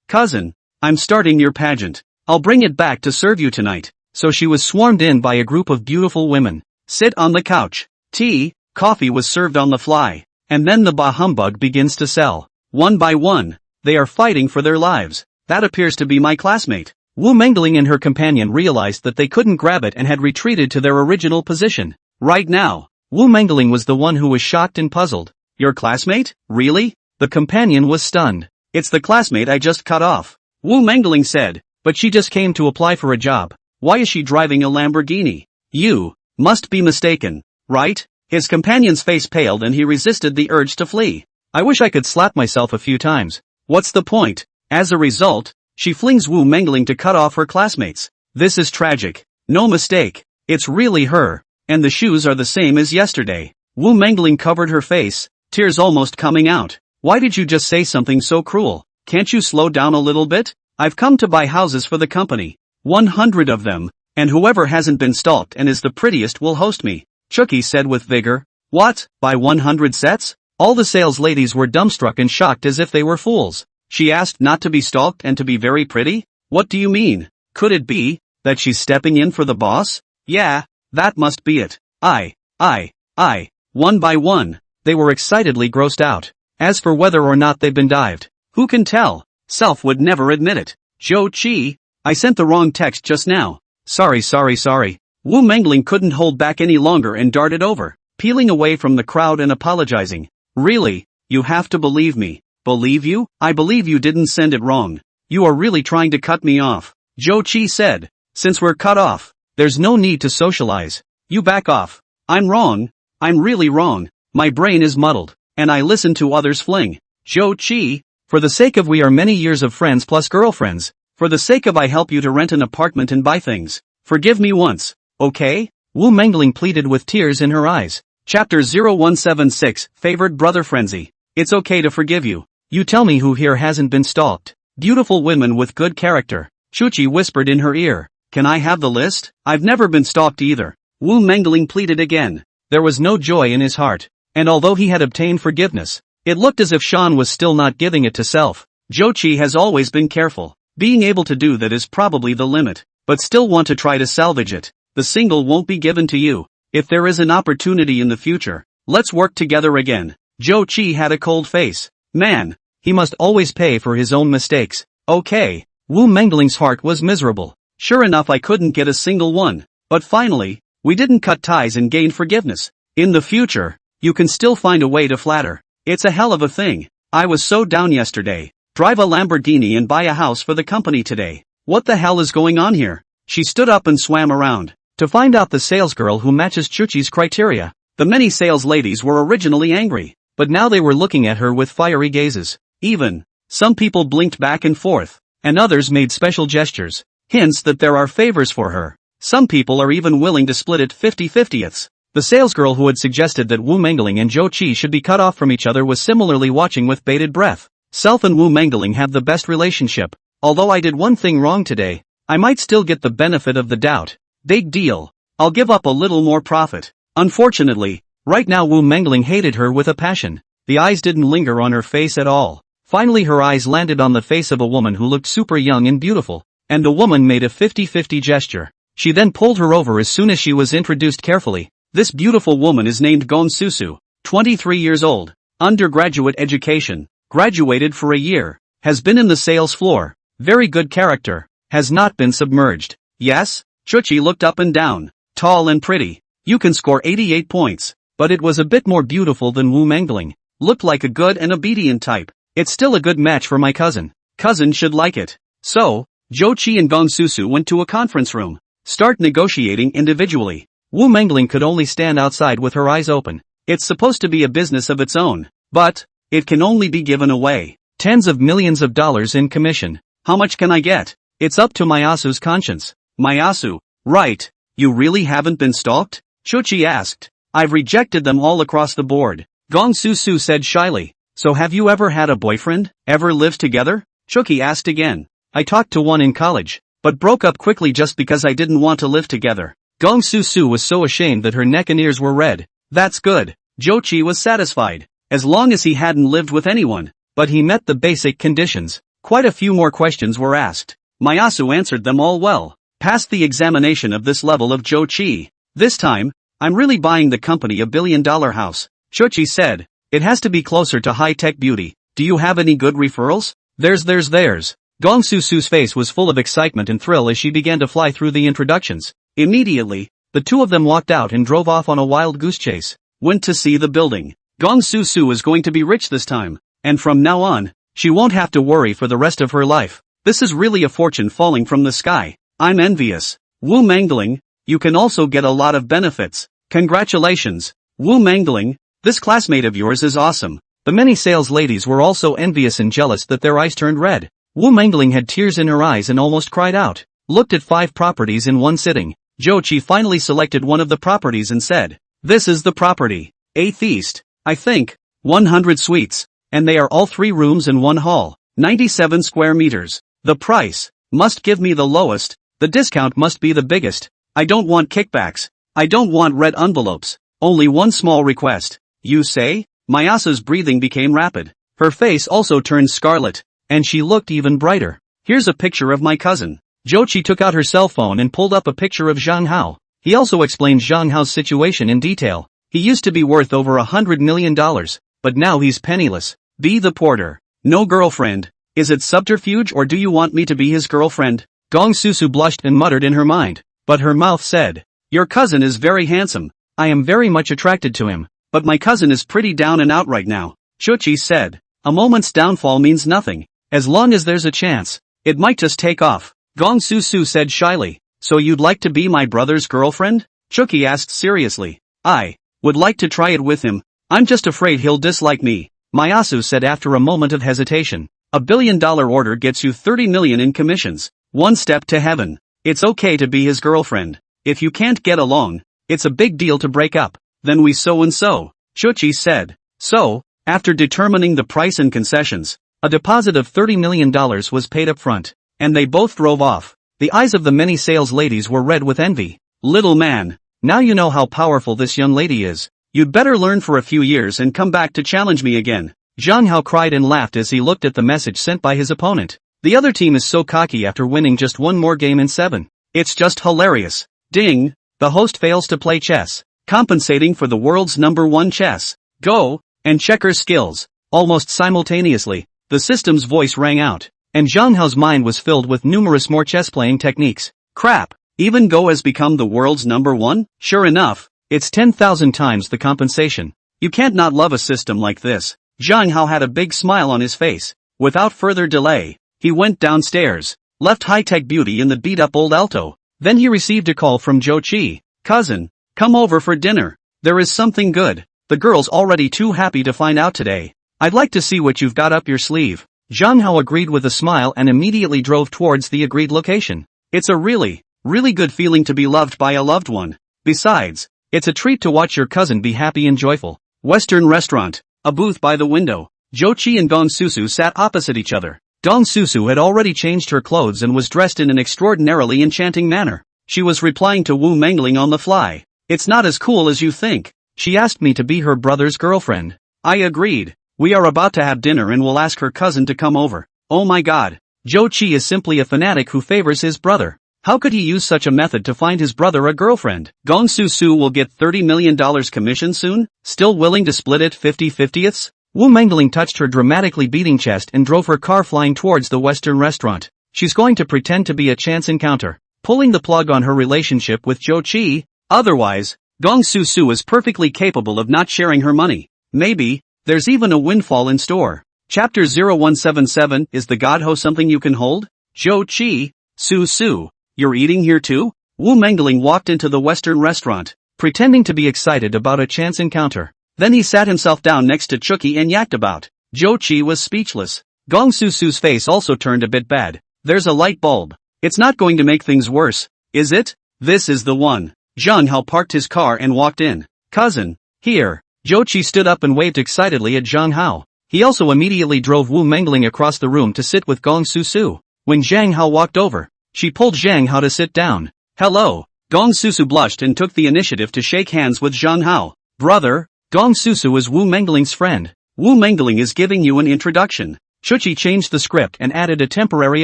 cousin, I'm starting your pageant. I'll bring it back to serve you tonight. So she was swarmed in by a group of beautiful women. Sit on the couch. Tea, coffee was served on the fly. And then the bah humbug begins to sell. One by one, they are fighting for their lives. That appears to be my classmate. Wu Mengling and her companion realized that they couldn't grab it and had retreated to their original position. Right now, Wu Mengling was the one who was shocked and puzzled. Your classmate? Really? The companion was stunned. It's the classmate I just cut off. Wu Mengling said, but she just came to apply for a job. Why is she driving a Lamborghini? You must be mistaken, right? His companion's face paled and he resisted the urge to flee. I wish I could slap myself a few times. What's the point? As a result, she flings Wu Mengling to cut off her classmates. This is tragic. No mistake. It's really her. And the shoes are the same as yesterday. Wu Mengling covered her face, tears almost coming out. Why did you just say something so cruel? Can't you slow down a little bit? I've come to buy houses for the company. 100 of them, and whoever hasn't been stalked and is the prettiest will host me. Chucky said with vigor. What? Buy 100 sets? All the sales ladies were dumbstruck and shocked as if they were fools. She asked not to be stalked and to be very pretty? What do you mean? Could it be that she's stepping in for the boss? Yeah, that must be it. One by one, they were excitedly grossed out. As for whether or not they've been dived, who can tell? Self would never admit it. Zhou Qi, I sent the wrong text just now. Sorry. Wu Mengling couldn't hold back any longer and darted over, peeling away from the crowd and apologizing. Really, you have to believe me. Believe you? I believe you didn't send it wrong. You are really trying to cut me off. Zhou Qi said. Since we're cut off, there's no need to socialize. You back off. I'm wrong. I'm really wrong. My brain is muddled, and I listen to others fling. Zhou Qi, for the sake of we are many years of friends plus girlfriends, for the sake of I help you to rent an apartment and buy things, forgive me once, okay? Wu Mengling pleaded with tears in her eyes. Chapter 0176, Favored Brother Frenzy. It's okay to forgive you. You tell me who here hasn't been stalked. Beautiful women with good character. Chuchi whispered in her ear. Can I have the list? I've never been stalked either. Wu Mengling pleaded again. There was no joy in his heart, and although he had obtained forgiveness, it looked as if Shan was still not giving it to self. Zhou Qi has always been careful. Being able to do that is probably the limit, but still want to try to salvage it. The single won't be given to you. If there is an opportunity in the future, let's work together again. Zhou Qi had a cold face. Man, he must always pay for his own mistakes. Okay. Wu Mengling's heart was miserable. Sure enough, I couldn't get a single one. But finally, we didn't cut ties and gain forgiveness. In the future, you can still find a way to flatter. It's a hell of a thing. I was so down yesterday. Drive a Lamborghini and buy a house for the company today. What the hell is going on here? She stood up and swam around to find out the salesgirl who matches Chuchi's criteria. The many sales ladies were originally angry, but now they were looking at her with fiery gazes. Even, some people blinked back and forth, and others made special gestures, hints that there are favors for her. Some people are even willing to split it 50-50ths. The salesgirl who had suggested that Wu Mengling and Zhou Qi should be cut off from each other was similarly watching with bated breath. Self and Wu Mengling have the best relationship. Although I did one thing wrong today, I might still get the benefit of the doubt. Big deal. I'll give up a little more profit. Unfortunately, right now Wu Mengling hated her with a passion. The eyes didn't linger on her face at all. Finally her eyes landed on the face of a woman who looked super young and beautiful, and the woman made a 50-50 gesture. She then pulled her over as soon as she was introduced carefully. This beautiful woman is named Gong Susu, 23 years old, undergraduate education, graduated for a year, has been in the sales floor, very good character, has not been submerged. Yes? Chuchi looked up and down, tall and pretty. You can score 88 points, but it was a bit more beautiful than Wu Mengling. Looked like a good and obedient type. It's still a good match for my cousin. Cousin should like it. So, Zhou Qi and Gong Susu went to a conference room. Start negotiating individually. Wu Mengling could only stand outside with her eyes open. It's supposed to be a business of its own, but it can only be given away. Tens of millions of dollars in commission. How much can I get? It's up to Mayasu's conscience. Mayasu, right, you really haven't been stalked? Chuchi asked. I've rejected them all across the board. Gong Susu said shyly. So have you ever had a boyfriend? Ever lived together? Chuchi asked again. I talked to one in college, but broke up quickly just because I didn't want to live together. Gong Susu was so ashamed that her neck and ears were red. That's good. Zhou Qi was satisfied, as long as he hadn't lived with anyone, but he met the basic conditions. Quite a few more questions were asked. Mayasu answered them all well. Passed the examination of this level of Zhou Qi. This time, I'm really buying the company $1 billion house. Chuchi said. It has to be closer to high-tech beauty. Do you have any good referrals? There's. Gong Susu's face was full of excitement and thrill as she began to fly through the introductions. Immediately, the two of them walked out and drove off on a wild goose chase. Went to see the building. Gong Susu is going to be rich this time, and from now on, she won't have to worry for the rest of her life. This is really a fortune falling from the sky. I'm envious. Wu Mengling, you can also get a lot of benefits. Congratulations, Wu Mengling, this classmate of yours is awesome. The many sales ladies were also envious and jealous that their eyes turned red. Wu Mengling had tears in her eyes and almost cried out. Looked at 5 properties in one sitting. Zhou Qi finally selected one of the properties and said, this is the property. 8th East, I think, 100 suites, and they are all 3 rooms and 1 hall, 97 square meters. The price must give me the lowest, the discount must be the biggest. I don't want kickbacks. I don't want red envelopes. Only one small request. You say? Mayasu's breathing became rapid. Her face also turned scarlet, and she looked even brighter. Here's a picture of my cousin. Zhou Qi took out her cell phone and pulled up a picture of Zhang Hao. He also explained Zhang Hao's situation in detail. He used to be worth over $100 million, but now he's penniless. Be the porter. No girlfriend. Is it subterfuge or do you want me to be his girlfriend? Gong Susu blushed and muttered in her mind. but her mouth said, "Your cousin is very handsome. I am very much attracted to him, but my cousin is pretty down and out right now." Chuchi said, "A moment's downfall means nothing. As long as there's a chance, it might just take off." Gong Su said shyly, "So you'd like to be my brother's girlfriend?" Chuchi asked seriously. "I would like to try it with him. I'm just afraid he'll dislike me," Mayasu said after a moment of hesitation. "$1 billion order gets you 30 million in commissions. One step to heaven. It's okay to be his girlfriend. If you can't get along, it's a big deal to break up. Then we so and so," Chuchi said. So, after determining the price and concessions, a deposit of $30 million was paid up front, and they both drove off. The eyes of the many sales ladies were red with envy. "Little man, now you know how powerful this young lady is. You'd better learn for a few years and come back to challenge me again." Zhang Hao cried and laughed as he looked at the message sent by his opponent. The other team is so cocky after winning just one more game in 7. It's just hilarious. Ding! The host fails to play chess, compensating for the world's #1 chess, Go, and checkers skills. Almost simultaneously, the system's voice rang out, and Zhang Hao's mind was filled with numerous more chess-playing techniques. Crap! Even Go has become the world's #1? Sure enough, it's 10,000 times the compensation. You can't not love a system like this. Zhang Hao had a big smile on his face. Without further delay, he went downstairs, left high-tech beauty in the beat-up old alto. Then he received a call from Zhou Qi. "Cousin, come over for dinner. There is something good. The girl's already too happy to find out today. I'd like to see what you've got up your sleeve." Zhang Hao agreed with a smile and immediately drove towards the agreed location. It's a really good feeling to be loved by a loved one. Besides, it's a treat to watch your cousin be happy and joyful. Western restaurant, a booth by the window. Zhou Qi and Gong Susu sat opposite each other. Gong Susu had already changed her clothes and was dressed in an extraordinarily enchanting manner. She was replying to Wu Mengling on the fly. "It's not as cool as you think. She asked me to be her brother's girlfriend. I agreed. We are about to have dinner and will ask her cousin to come over." Oh my god. Zhou Qi is simply a fanatic who favors his brother. How could he use such a method to find his brother a girlfriend? Gong Susu will get $30 million commission soon? Still willing to split it 50/50ths? Wu Mengling touched her dramatically beating chest and drove her car flying towards the Western restaurant. She's going to pretend to be a chance encounter, pulling the plug on her relationship with Zhou Qi. Otherwise, Gong Susu is perfectly capable of not sharing her money. Maybe, there's even a windfall in store. Chapter 0177 Is the God Ho something you can hold? Zhou Qi, Su, you're eating here too? Wu Mengling walked into the Western restaurant, pretending to be excited about a chance encounter. Then he sat himself down next to Chucky and yacked about. Zhou Qi was speechless. Gong Susu's face also turned a bit bad. There's a light bulb. It's not going to make things worse, is it? This is the one. Zhang Hao parked his car and walked in. "Cousin, here." Zhou Qi stood up and waved excitedly at Zhang Hao. He also immediately drove Wu Mengling across the room to sit with Gong Susu. When Zhang Hao walked over, she pulled Zhang Hao to sit down. "Hello." Gong Susu blushed and took the initiative to shake hands with Zhang Hao. "Brother." Gong Susu is Wu Mengling's friend. Wu Mengling is giving you an introduction. Chuchi changed the script and added a temporary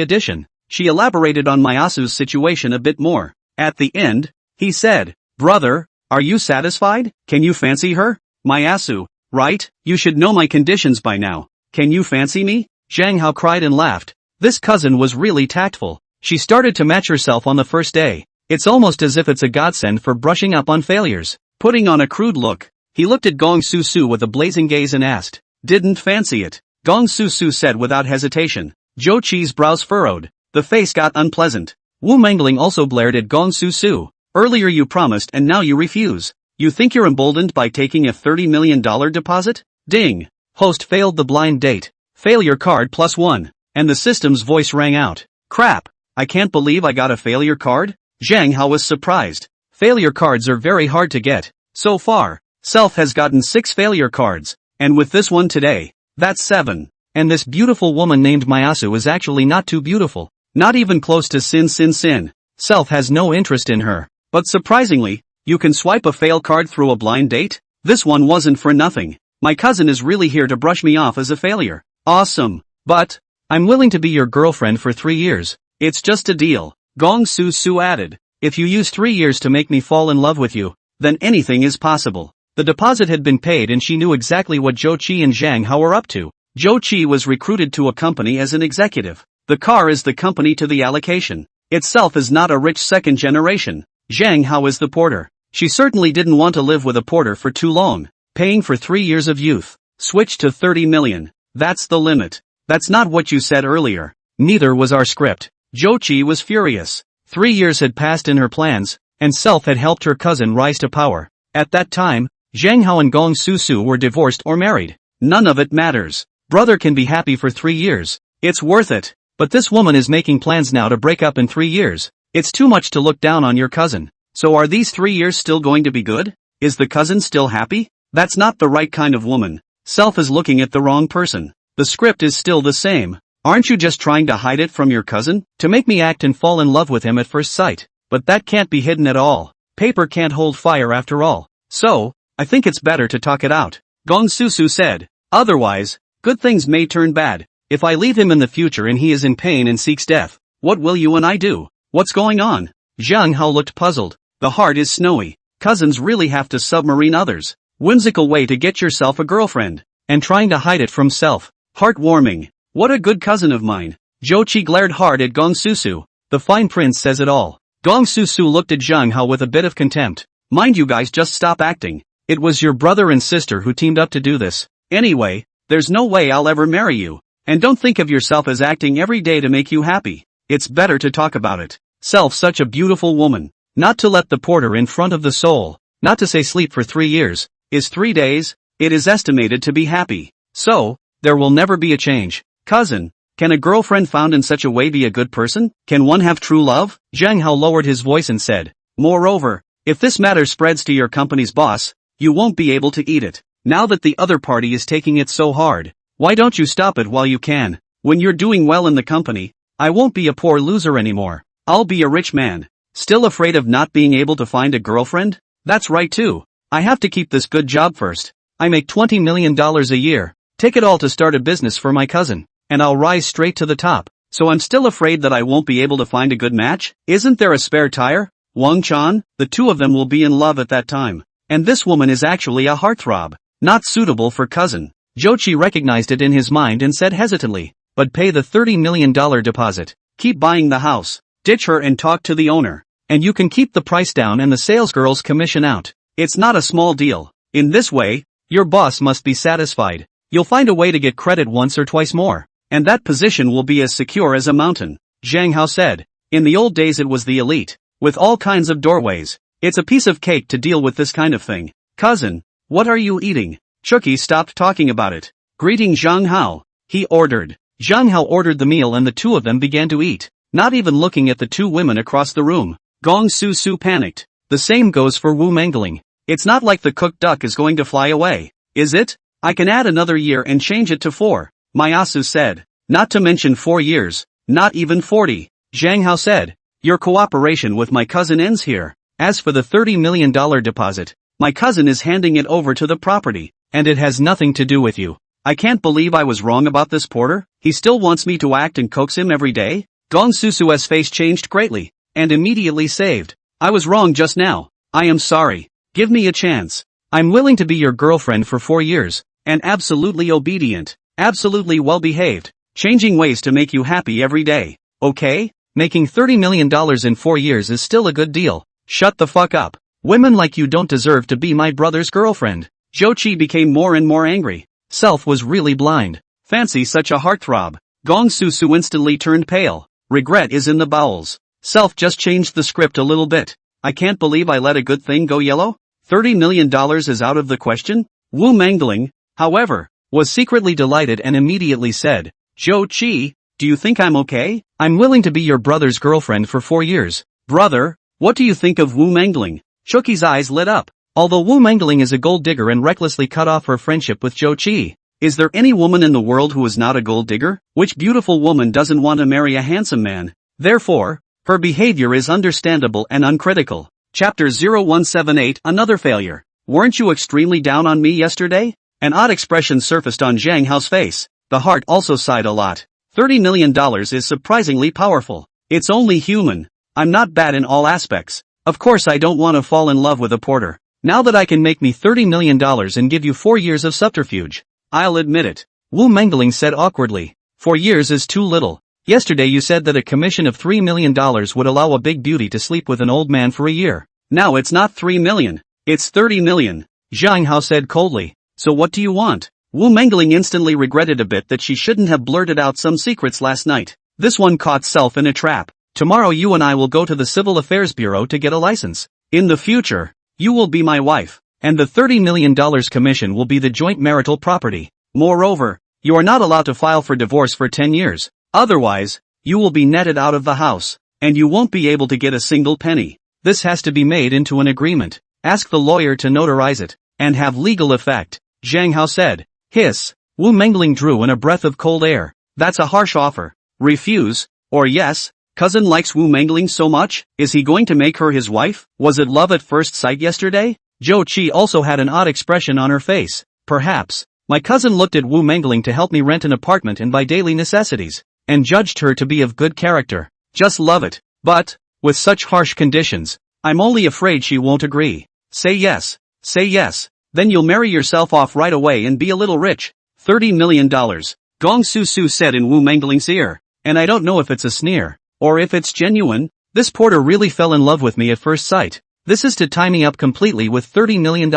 addition. She elaborated on Mayasu's situation a bit more. At the end, he said, "Brother, are you satisfied? Can you fancy her?" "Mayasu, right? You should know my conditions by now. Can you fancy me?" Zhang Hao cried and laughed. This cousin was really tactful. She started to match herself on the first day. It's almost as if it's a godsend for brushing up on failures. Putting on a crude look, he looked at Gong Susu with a blazing gaze and asked, "Didn't fancy it?" Gong Susu said without hesitation. Zhou Qi's brows furrowed. The face got unpleasant. Wu Mengling also glared at Gong Susu. "Earlier you promised and now you refuse. You think you're emboldened by taking a $30 million deposit?" Ding! Host failed the blind date. Failure card +1. And the system's voice rang out. "Crap! I can't believe I got a failure card?" Zhang Hao was surprised. Failure cards are very hard to get. So far, Self has gotten 6 failure cards, and with this one today, that's 7. And this beautiful woman named Mayasu is actually not too beautiful. Not even close to Sin. Self has no interest in her. But surprisingly, you can swipe a fail card through a blind date? This one wasn't for nothing. My cousin is really here to brush me off as a failure. Awesome. But, I'm willing to be your girlfriend for 3 years. It's just a deal. Gong Susu added. If you use 3 years to make me fall in love with you, then anything is possible. The deposit had been paid and she knew exactly what Zhou Qi and Zhang Hao were up to. Zhou Qi was recruited to a company as an executive. The car is the company to the allocation. Itself is not a rich second generation. Zhang Hao is the porter. She certainly didn't want to live with a porter for too long. Paying for 3 years of youth. Switch to 30 million. That's the limit. That's not what you said earlier. Neither was our script. Zhou Qi was furious. 3 years had passed in her plans, and Self had helped her cousin rise to power. At that time, Zhang Hao and Gong Susu were divorced or married. None of it matters. Brother can be happy for 3 years. It's worth it. But this woman is making plans now to break up in 3 years. It's too much to look down on your cousin. So are these 3 years still going to be good? Is the cousin still happy? That's not the right kind of woman. Self is looking at the wrong person. The script is still the same. Aren't you just trying to hide it from your cousin? To make me act and fall in love with him at first sight. But that can't be hidden at all. Paper can't hold fire after all. So, I think it's better to talk it out. Gong Susu said. Otherwise, good things may turn bad. If I leave him in the future and he is in pain and seeks death, what will you and I do? What's going on? Zhang Hao looked puzzled. The heart is snowy. Cousins really have to submarine others. Whimsical way to get yourself a girlfriend. And trying to hide it from Self. Heartwarming. What a good cousin of mine. Zhou Qi glared hard at Gong Susu. The fine prince says it all. Gong Susu looked at Zhang Hao with a bit of contempt. Mind you guys just stop acting. It was your brother and sister who teamed up to do this. Anyway, there's no way I'll ever marry you. And don't think of yourself as acting every day to make you happy. It's better to talk about it. Self such a beautiful woman. Not to let the porter in front of the soul. Not to say sleep for 3 years. Is 3 days? It is estimated to be happy. So, there will never be a change. Cousin, can a girlfriend found in such a way be a good person? Can one have true love? Zhang Hao lowered his voice and said. Moreover, if this matter spreads to your company's boss, you won't be able to eat it. Now that the other party is taking it so hard, why don't you stop it while you can? When you're doing well in the company, I won't be a poor loser anymore. I'll be a rich man. Still afraid of not being able to find a girlfriend? That's right too. I have to keep this good job first. I make $20 million a year. Take it all to start a business for my cousin. And I'll rise straight to the top. So I'm still afraid that I won't be able to find a good match? Isn't there a spare tire? Wang Chan? The two of them will be in love at that time. And this woman is actually a heartthrob. Not suitable for cousin. Zhou Qi recognized it in his mind and said hesitantly. But pay the $30 million deposit. Keep buying the house. Ditch her and talk to the owner. And you can keep the price down and the salesgirl's commission out. It's not a small deal. In this way, your boss must be satisfied. You'll find a way to get credit once or twice more. And that position will be as secure as a mountain. Zhang Hao said. In the old days it was the elite. With all kinds of doorways. It's a piece of cake to deal with this kind of thing. Cousin, what are you eating? Chucky stopped talking about it. Greeting Zhang Hao. He ordered. Zhang Hao ordered the meal and the two of them began to eat. Not even looking at the two women across the room. Gong Susu panicked. The same goes for Wu Mangling. It's not like the cooked duck is going to fly away. Is it? I can add another year and change it to 4. Mayasu said. Not to mention 4 years. Not even 40. Zhang Hao said. Your cooperation with my cousin ends here. As for the $30 million deposit, my cousin is handing it over to the property, and it has nothing to do with you. I can't believe I was wrong about this porter. He still wants me to act and coax him every day? Gong Susu's face changed greatly, and immediately saved. I was wrong just now. I am sorry. Give me a chance. I'm willing to be your girlfriend for 4 years, and absolutely obedient, absolutely well-behaved, changing ways to make you happy every day. Okay? Making $30 million in 4 years is still a good deal. Shut the fuck up. Women like you don't deserve to be my brother's girlfriend. Zhou Qi became more and more angry. Self was really blind. Fancy such a heartthrob. Gong Susu instantly turned pale. Regret is in the bowels. Self just changed the script a little bit. I can't believe I let a good thing go yellow. $30 million is out of the question? Wu Mangling, however, was secretly delighted and immediately said, Zhou Qi, do you think I'm okay? I'm willing to be your brother's girlfriend for 4 years. Brother, what do you think of Wu Mangling? Chuki's eyes lit up. Although Wu Mangling is a gold digger and recklessly cut off her friendship with Zhou Qi, is there any woman in the world who is not a gold digger? Which beautiful woman doesn't want to marry a handsome man? Therefore, her behavior is understandable and uncritical. Chapter 0178 Another failure. Weren't you extremely down on me yesterday? An odd expression surfaced on Zhang Hao's face. The heart also sighed a lot. $30 million is surprisingly powerful. It's only human. I'm not bad in all aspects. Of course I don't want to fall in love with a porter. Now that I can make me $30 million and give you 4 years of subterfuge, I'll admit it. Wu Mangling said awkwardly. 4 years is too little. Yesterday you said that a commission of $3 million would allow a big beauty to sleep with an old man for a year. Now it's not 3 million, it's 30 million, Zhang Hao said coldly. So what do you want? Wu Mengling instantly regretted a bit that she shouldn't have blurted out some secrets last night. This one caught self in a trap. Tomorrow you and I will go to the Civil Affairs Bureau to get a license. In the future, you will be my wife, and the $30 million commission will be the joint marital property. Moreover, you are not allowed to file for divorce for 10 years. Otherwise, you will be netted out of the house, and you won't be able to get a single penny. This has to be made into an agreement. Ask the lawyer to notarize it, and have legal effect, Zhang Hao said. Hiss. Wu Mengling drew in a breath of cold air. That's a harsh offer. Refuse, or yes? Cousin likes Wu Mengling so much, is he going to make her his wife? Was it love at first sight yesterday? Zhou Qi also had an odd expression on her face. Perhaps. My cousin looked at Wu Mengling to help me rent an apartment and buy daily necessities, and judged her to be of good character. Just love it. But, with such harsh conditions, I'm only afraid she won't agree. Say yes. Say yes. Then you'll marry yourself off right away and be a little rich. $30 million. Gong Su Su said in Wu Mengling's ear. And I don't know if it's a sneer, or if it's genuine. This porter really fell in love with me at first sight. This is to tie me up completely with $30 million.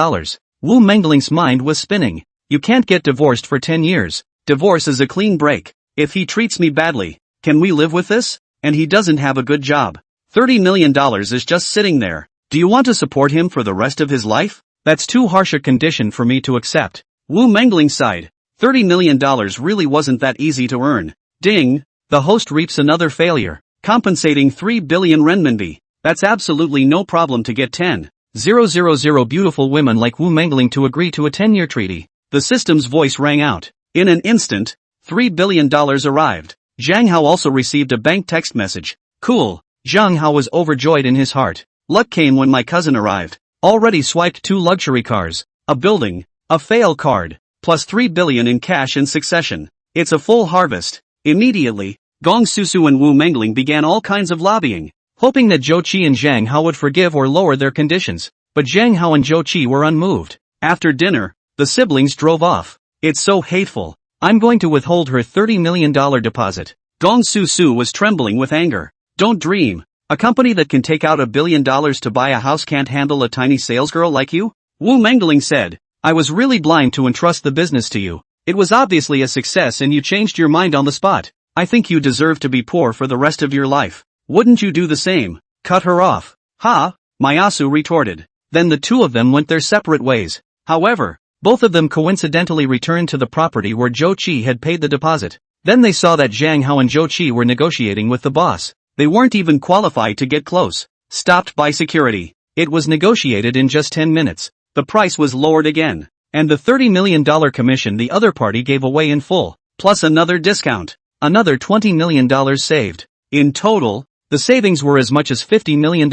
Wu Mengling's mind was spinning. You can't get divorced for 10 years. Divorce is a clean break. If he treats me badly, can we live with this? And he doesn't have a good job. $30 million is just sitting there. Do you want to support him for the rest of his life? That's too harsh a condition for me to accept. Wu Mengling sighed. $30 million really wasn't that easy to earn. Ding! The host reaps another failure. Compensating 3 billion renminbi. That's absolutely no problem to get 10,000 beautiful women like Wu Mengling to agree to a 10-year treaty. The system's voice rang out. In an instant, $3 billion arrived. Zhang Hao also received a bank text message. Cool. Zhang Hao was overjoyed in his heart. Luck came when my cousin arrived. Already swiped 2 luxury cars, a building, a fail card, plus 3 billion in cash in succession. It's a full harvest. Immediately, Gong Susu and Wu Mengling began all kinds of lobbying, hoping that Zhou Qi and Zhang Hao would forgive or lower their conditions. But Zhang Hao and Zhou Qi were unmoved. After dinner, the siblings drove off. It's so hateful. I'm going to withhold her $30 million deposit. Gong Susu was trembling with anger. Don't dream. A company that can take out $1 billion to buy a house can't handle a tiny salesgirl like you? Wu Mengling said. I was really blind to entrust the business to you. It was obviously a success and you changed your mind on the spot. I think you deserve to be poor for the rest of your life. Wouldn't you do the same? Cut her off. Ha! Mayasu retorted. Then the two of them went their separate ways. However, both of them coincidentally returned to the property where Zhou Qi had paid the deposit. Then they saw that Zhang Hao and Zhou Qi were negotiating with the boss. They weren't even qualified to get close. Stopped by security. It was negotiated in just 10 minutes. The price was lowered again. And the $30 million commission the other party gave away in full, plus another discount. Another $20 million saved. In total, the savings were as much as $50 million.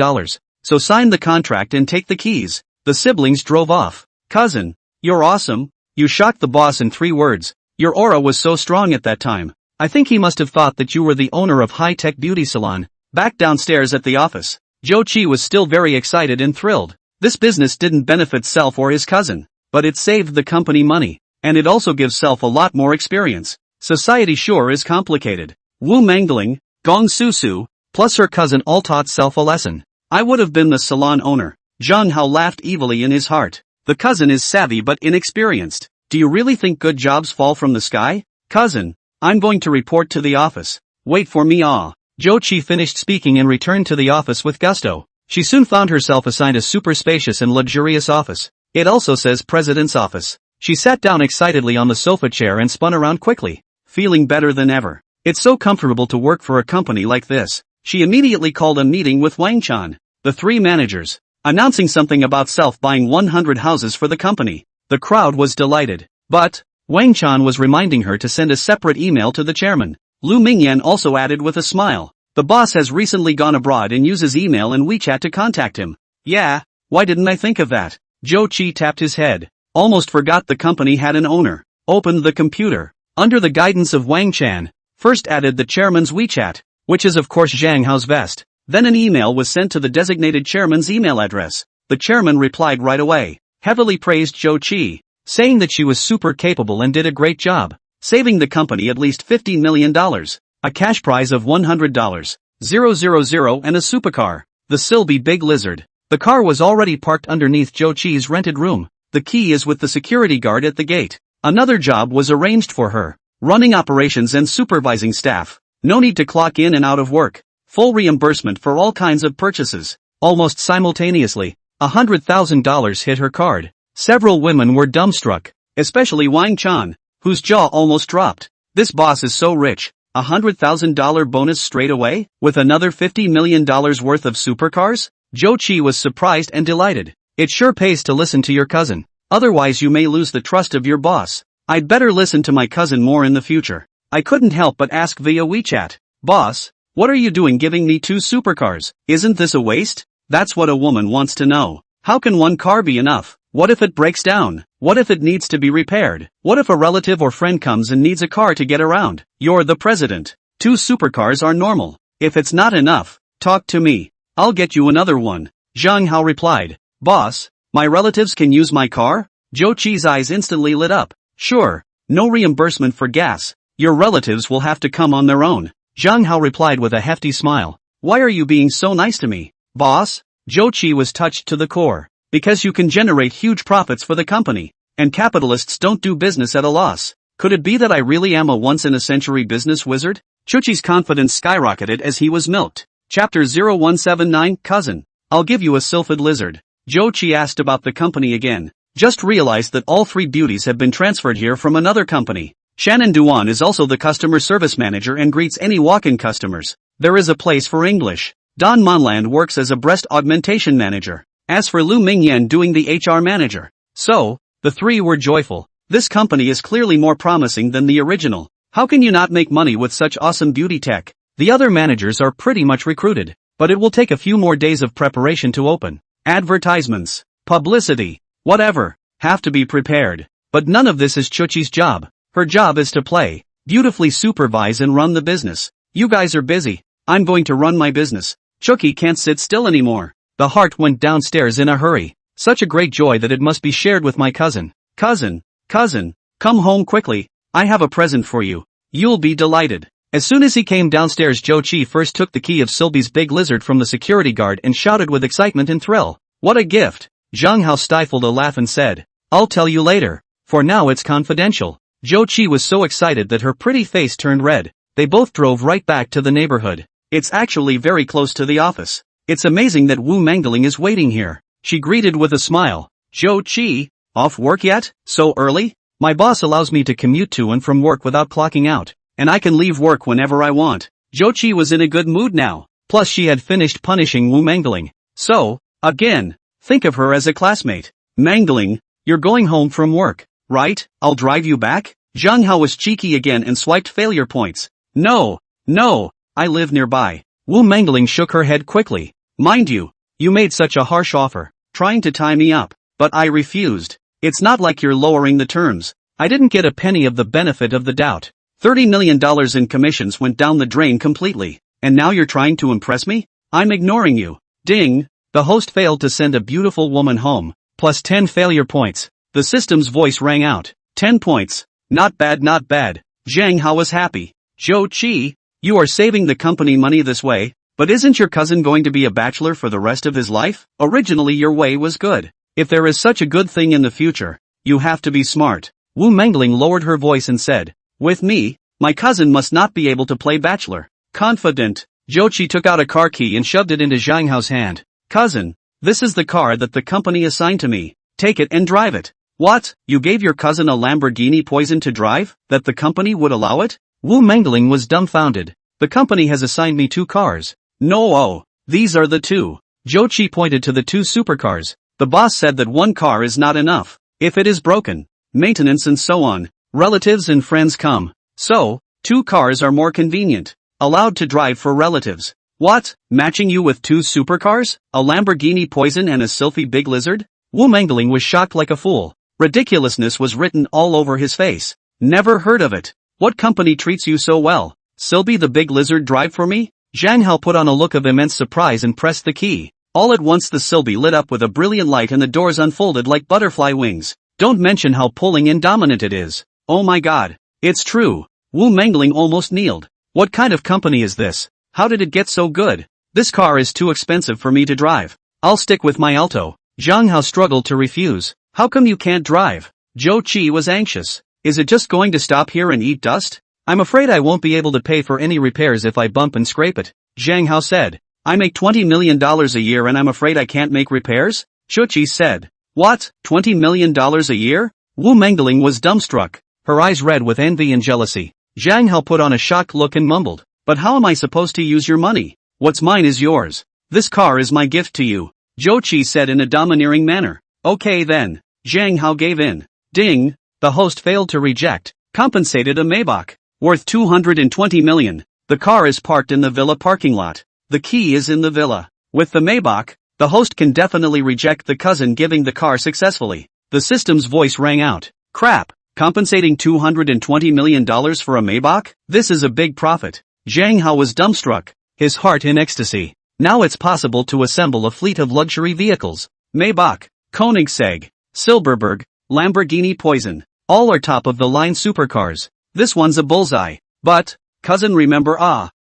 So sign the contract and take the keys. The siblings drove off. Cousin, you're awesome. You shocked the boss in 3 words. Your aura was so strong at that time. I think he must have thought that you were the owner of high-tech beauty salon. Back downstairs at the office, Zhou Qi was still very excited and thrilled. This business didn't benefit Self or his cousin, but it saved the company money, and it also gives Self a lot more experience. Society sure is complicated. Wu Mengling, Gong Susu, plus her cousin all taught Self a lesson. I would have been the salon owner. Zhang Hao laughed evilly in his heart. The cousin is savvy but inexperienced. Do you really think good jobs fall from the sky? Cousin, I'm going to report to the office. Wait for me. Zhou Qi finished speaking and returned to the office with gusto. She soon found herself assigned a super spacious and luxurious office. It also says President's Office. She sat down excitedly on the sofa chair and spun around quickly, feeling better than ever. It's so comfortable to work for a company like this. She immediately called a meeting with Wang Chan, the 3 managers, announcing something about Self buying 100 houses for the company. The crowd was delighted. But Wang Chan was reminding her to send a separate email to the chairman. Lu Mingyan also added with a smile. The boss has recently gone abroad and uses email and WeChat to contact him. Yeah, why didn't I think of that? Zhou Qi tapped his head. Almost forgot the company had an owner. Opened the computer. Under the guidance of Wang Chan, first added the chairman's WeChat, which is of course Zhang Hao's best. Then an email was sent to the designated chairman's email address. The chairman replied right away. Heavily praised Zhou Qi, saying that she was super capable and did a great job, saving the company at least $50 million. a cash prize of $100, 000 and a supercar, the Silby Big Lizard. The car was already parked underneath Joe Chi's rented room. The key is with the security guard at the gate. Another job was arranged for her, running operations and supervising staff. No need to clock in and out of work. Full reimbursement for all kinds of purchases. Almost simultaneously, $100,000 hit her card. Several women were dumbstruck, especially Wang Chan, whose jaw almost dropped. This boss is so rich, $100,000 bonus straight away, with another $50 million worth of supercars? Joe Chi was surprised and delighted. It sure pays to listen to your cousin. Otherwise you may lose the trust of your boss. I'd better listen to my cousin more in the future. I couldn't help but ask via WeChat. Boss, what are you doing giving me 2 supercars? Isn't this a waste? That's what a woman wants to know. How can one car be enough? What if it breaks down? What if it needs to be repaired? What if a relative or friend comes and needs a car to get around? You're the president. 2 supercars are normal. If it's not enough, talk to me. I'll get you another one. Zhang Hao replied. Boss, my relatives can use my car? Joe Chi's eyes instantly lit up. Sure, no reimbursement for gas. Your relatives will have to come on their own. Zhang Hao replied with a hefty smile. Why are you being so nice to me, boss? Joe Chi was touched to the core. Because you can generate huge profits for the company, and capitalists don't do business at a loss. Could it be that I really am a once-in-a-century business wizard? Chuchi's confidence skyrocketed as he was milked. Chapter 0179 Cousin, I'll give you a sylphid lizard. Joe Chi asked about the company again. Just realized that all 3 beauties have been transferred here from another company. Shannon Duan is also the customer service manager and greets any walk-in customers. There is a place for English. Don Monland works as a breast augmentation manager. As for Lu Mingyan doing the HR manager. So, the 3 were joyful. This company is clearly more promising than the original. How can you not make money with such awesome beauty tech? The other managers are pretty much recruited, but it will take a few more days of preparation to open. Advertisements, publicity, whatever, have to be prepared. But none of this is Chuchi's job. Her job is to play, beautifully supervise and run the business. You guys are busy. I'm going to run my business. Chuchi can't sit still anymore. The heart went downstairs in a hurry. Such a great joy that it must be shared with my cousin. Cousin, come home quickly. I have a present for you. You'll be delighted. As soon as he came downstairs, Joe Chi first took the key of Silby's Big Lizard from the security guard and shouted with excitement and thrill. What a gift! Zhang Hao stifled a laugh and said, I'll tell you later. For now it's confidential. Joe Chi was so excited that her pretty face turned red. They both drove right back to the neighborhood. It's actually very close to the office. It's amazing that Wu Mangling is waiting here. She greeted with a smile. Joe Chi, off work yet? So early? My boss allows me to commute to and from work without clocking out. And I can leave work whenever I want. Joe Chi was in a good mood now. Plus she had finished punishing Wu Mangling. So, again, think of her as a classmate. Mangling, you're going home from work, right? I'll drive you back? Zhang Hao was cheeky again and swiped failure points. No, I live nearby. Wu Mangling shook her head quickly. Mind you, you made such a harsh offer, trying to tie me up. But I refused. It's not like you're lowering the terms. I didn't get a penny of the benefit of the doubt. $30 million in commissions went down the drain completely. And now you're trying to impress me? I'm ignoring you. Ding! The host failed to send a beautiful woman home, plus 10 failure points. The system's voice rang out. 10 points. Not bad. Zhang Hao was happy. Joe Chi, you are saving the company money this way, but isn't your cousin going to be a bachelor for the rest of his life? Originally your way was good. If there is such a good thing in the future, you have to be smart. Wu Mangling lowered her voice and said, with me, my cousin must not be able to play bachelor. Confident, Joe Chi took out a car key and shoved it into Zhang Hao's hand. Cousin, this is the car that the company assigned to me. Take it and drive it. What? You gave your cousin a Lamborghini Poison to drive? That the company would allow it? Wu Mangling was dumbfounded. The company has assigned me 2 cars. No, these are the 2. Joe Chi pointed to the 2 supercars. The boss said that 1 car is not enough. If it is broken, maintenance and so on, relatives and friends come. So, 2 cars are more convenient. Allowed to drive for relatives. What? Matching you with 2 supercars? A Lamborghini Poison and a Silphy Big Lizard? Wu Mangling was shocked like a fool. Ridiculousness was written all over his face. Never heard of it. What company treats you so well? Silby the Big Lizard drive for me? Zhang Hao put on a look of immense surprise and pressed the key. All at once the Silby lit up with a brilliant light and the doors unfolded like butterfly wings. Don't mention how pulling and dominant it is. Oh my god. It's true. Wu Mangling almost kneeled. What kind of company is this? How did it get so good? This car is too expensive for me to drive. I'll stick with my Alto. Zhang Hao struggled to refuse. How come you can't drive? Zhou Qi was anxious. Is it just going to stop here and eat dust? I'm afraid I won't be able to pay for any repairs if I bump and scrape it. Zhang Hao said. I make $20 million a year and I'm afraid I can't make repairs? Zhou Qi said. What, $20 million a year? Wu Mengling was dumbstruck, her eyes red with envy and jealousy. Zhang Hao put on a shocked look and mumbled. But how am I supposed to use your money? What's mine is yours. This car is my gift to you. Zhou Qi said in a domineering manner. Okay then. Zhang Hao gave in. Ding, the host failed to reject. Compensated a Maybach. Worth 220 million. The car is parked in the villa parking lot. The key is in the villa. With the Maybach, the host can definitely reject the cousin giving the car successfully. The system's voice rang out. Crap, compensating $220 million for a Maybach? This is a big profit. Zhang Hao was dumbstruck, his heart in ecstasy. Now it's possible to assemble a fleet of luxury vehicles. Maybach, Koenigsegg, Silberberg, Lamborghini Poison. All are top-of-the-line supercars. This one's a bullseye. But, cousin, remember,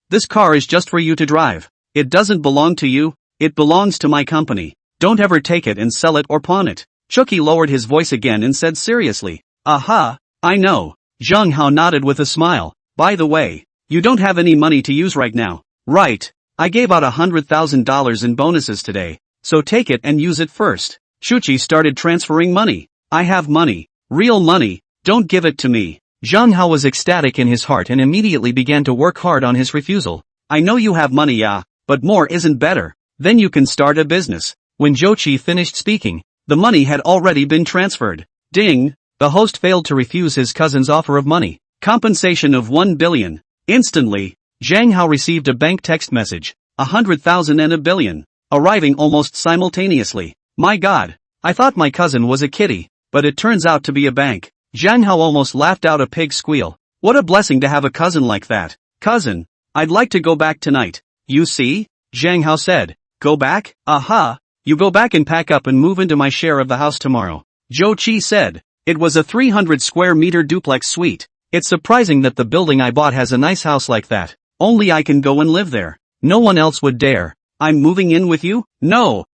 this car is just for you to drive. It doesn't belong to you. It belongs to my company. Don't ever take it and sell it or pawn it. Chucky lowered his voice again and said seriously. Aha, I know. Zhang Hao nodded with a smile. By the way, you don't have any money to use right now. Right. I gave out $100,000 in bonuses today, so take it and use it first. Shuqi started transferring money. I have money. Real money. Don't give it to me. Zhang Hao was ecstatic in his heart and immediately began to work hard on his refusal. I know you have money, but more isn't better. Then you can start a business. When Zhou Qi finished speaking, the money had already been transferred. Ding! The host failed to refuse his cousin's offer of money. Compensation of 1 billion. Instantly, Zhang Hao received a bank text message. 100,000 and a billion. Arriving almost simultaneously. My God! I thought my cousin was a kitty, but it turns out to be a bank. Zhang Hao almost laughed out a pig squeal. What a blessing to have a cousin like that. Cousin, I'd like to go back tonight. You see? Zhang Hao said. Go back? Aha! You go back and pack up and move into my share of the house tomorrow. Zhou Qi said. It was a 300 square meter duplex suite. It's surprising that the building I bought has a nice house like that. Only I can go and live there. No one else would dare. I'm moving in with you? No,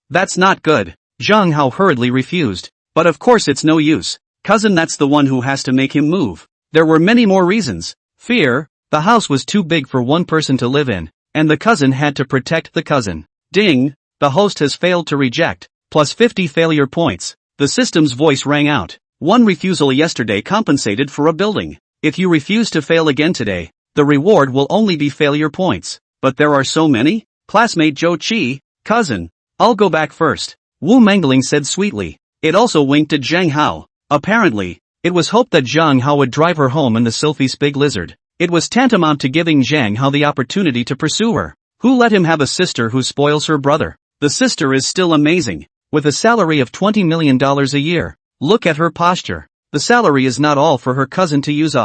that's not good. Zhang Hao hurriedly refused. But of course it's no use. Cousin, that's the one who has to make him move. There were many more reasons. Fear, the house was too big for one person to live in. And the cousin had to protect the cousin. Ding, the host has failed to reject. Plus 50 failure points. The system's voice rang out. One refusal yesterday compensated for a building. If you refuse to fail again today, the reward will only be failure points. But there are so many? Classmate Zhou Qi, cousin, I'll go back first. Wu Mengling said sweetly. It also winked at Zhang Hao. Apparently, it was hoped that Zhang Hao would drive her home in the Sylphie's big lizard. It was tantamount to giving Zhang Hao the opportunity to pursue her. Who let him have a sister who spoils her brother? The sister is still amazing. With a salary of $20 million a year. Look at her posture. The salary is not all for her cousin to use.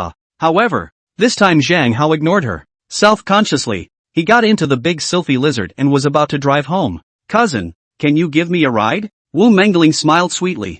However, this time Zhang Hao ignored her. Self-consciously, he got into the big Sylphie lizard and was about to drive home. Cousin, can you give me a ride? Wu Mengling smiled sweetly.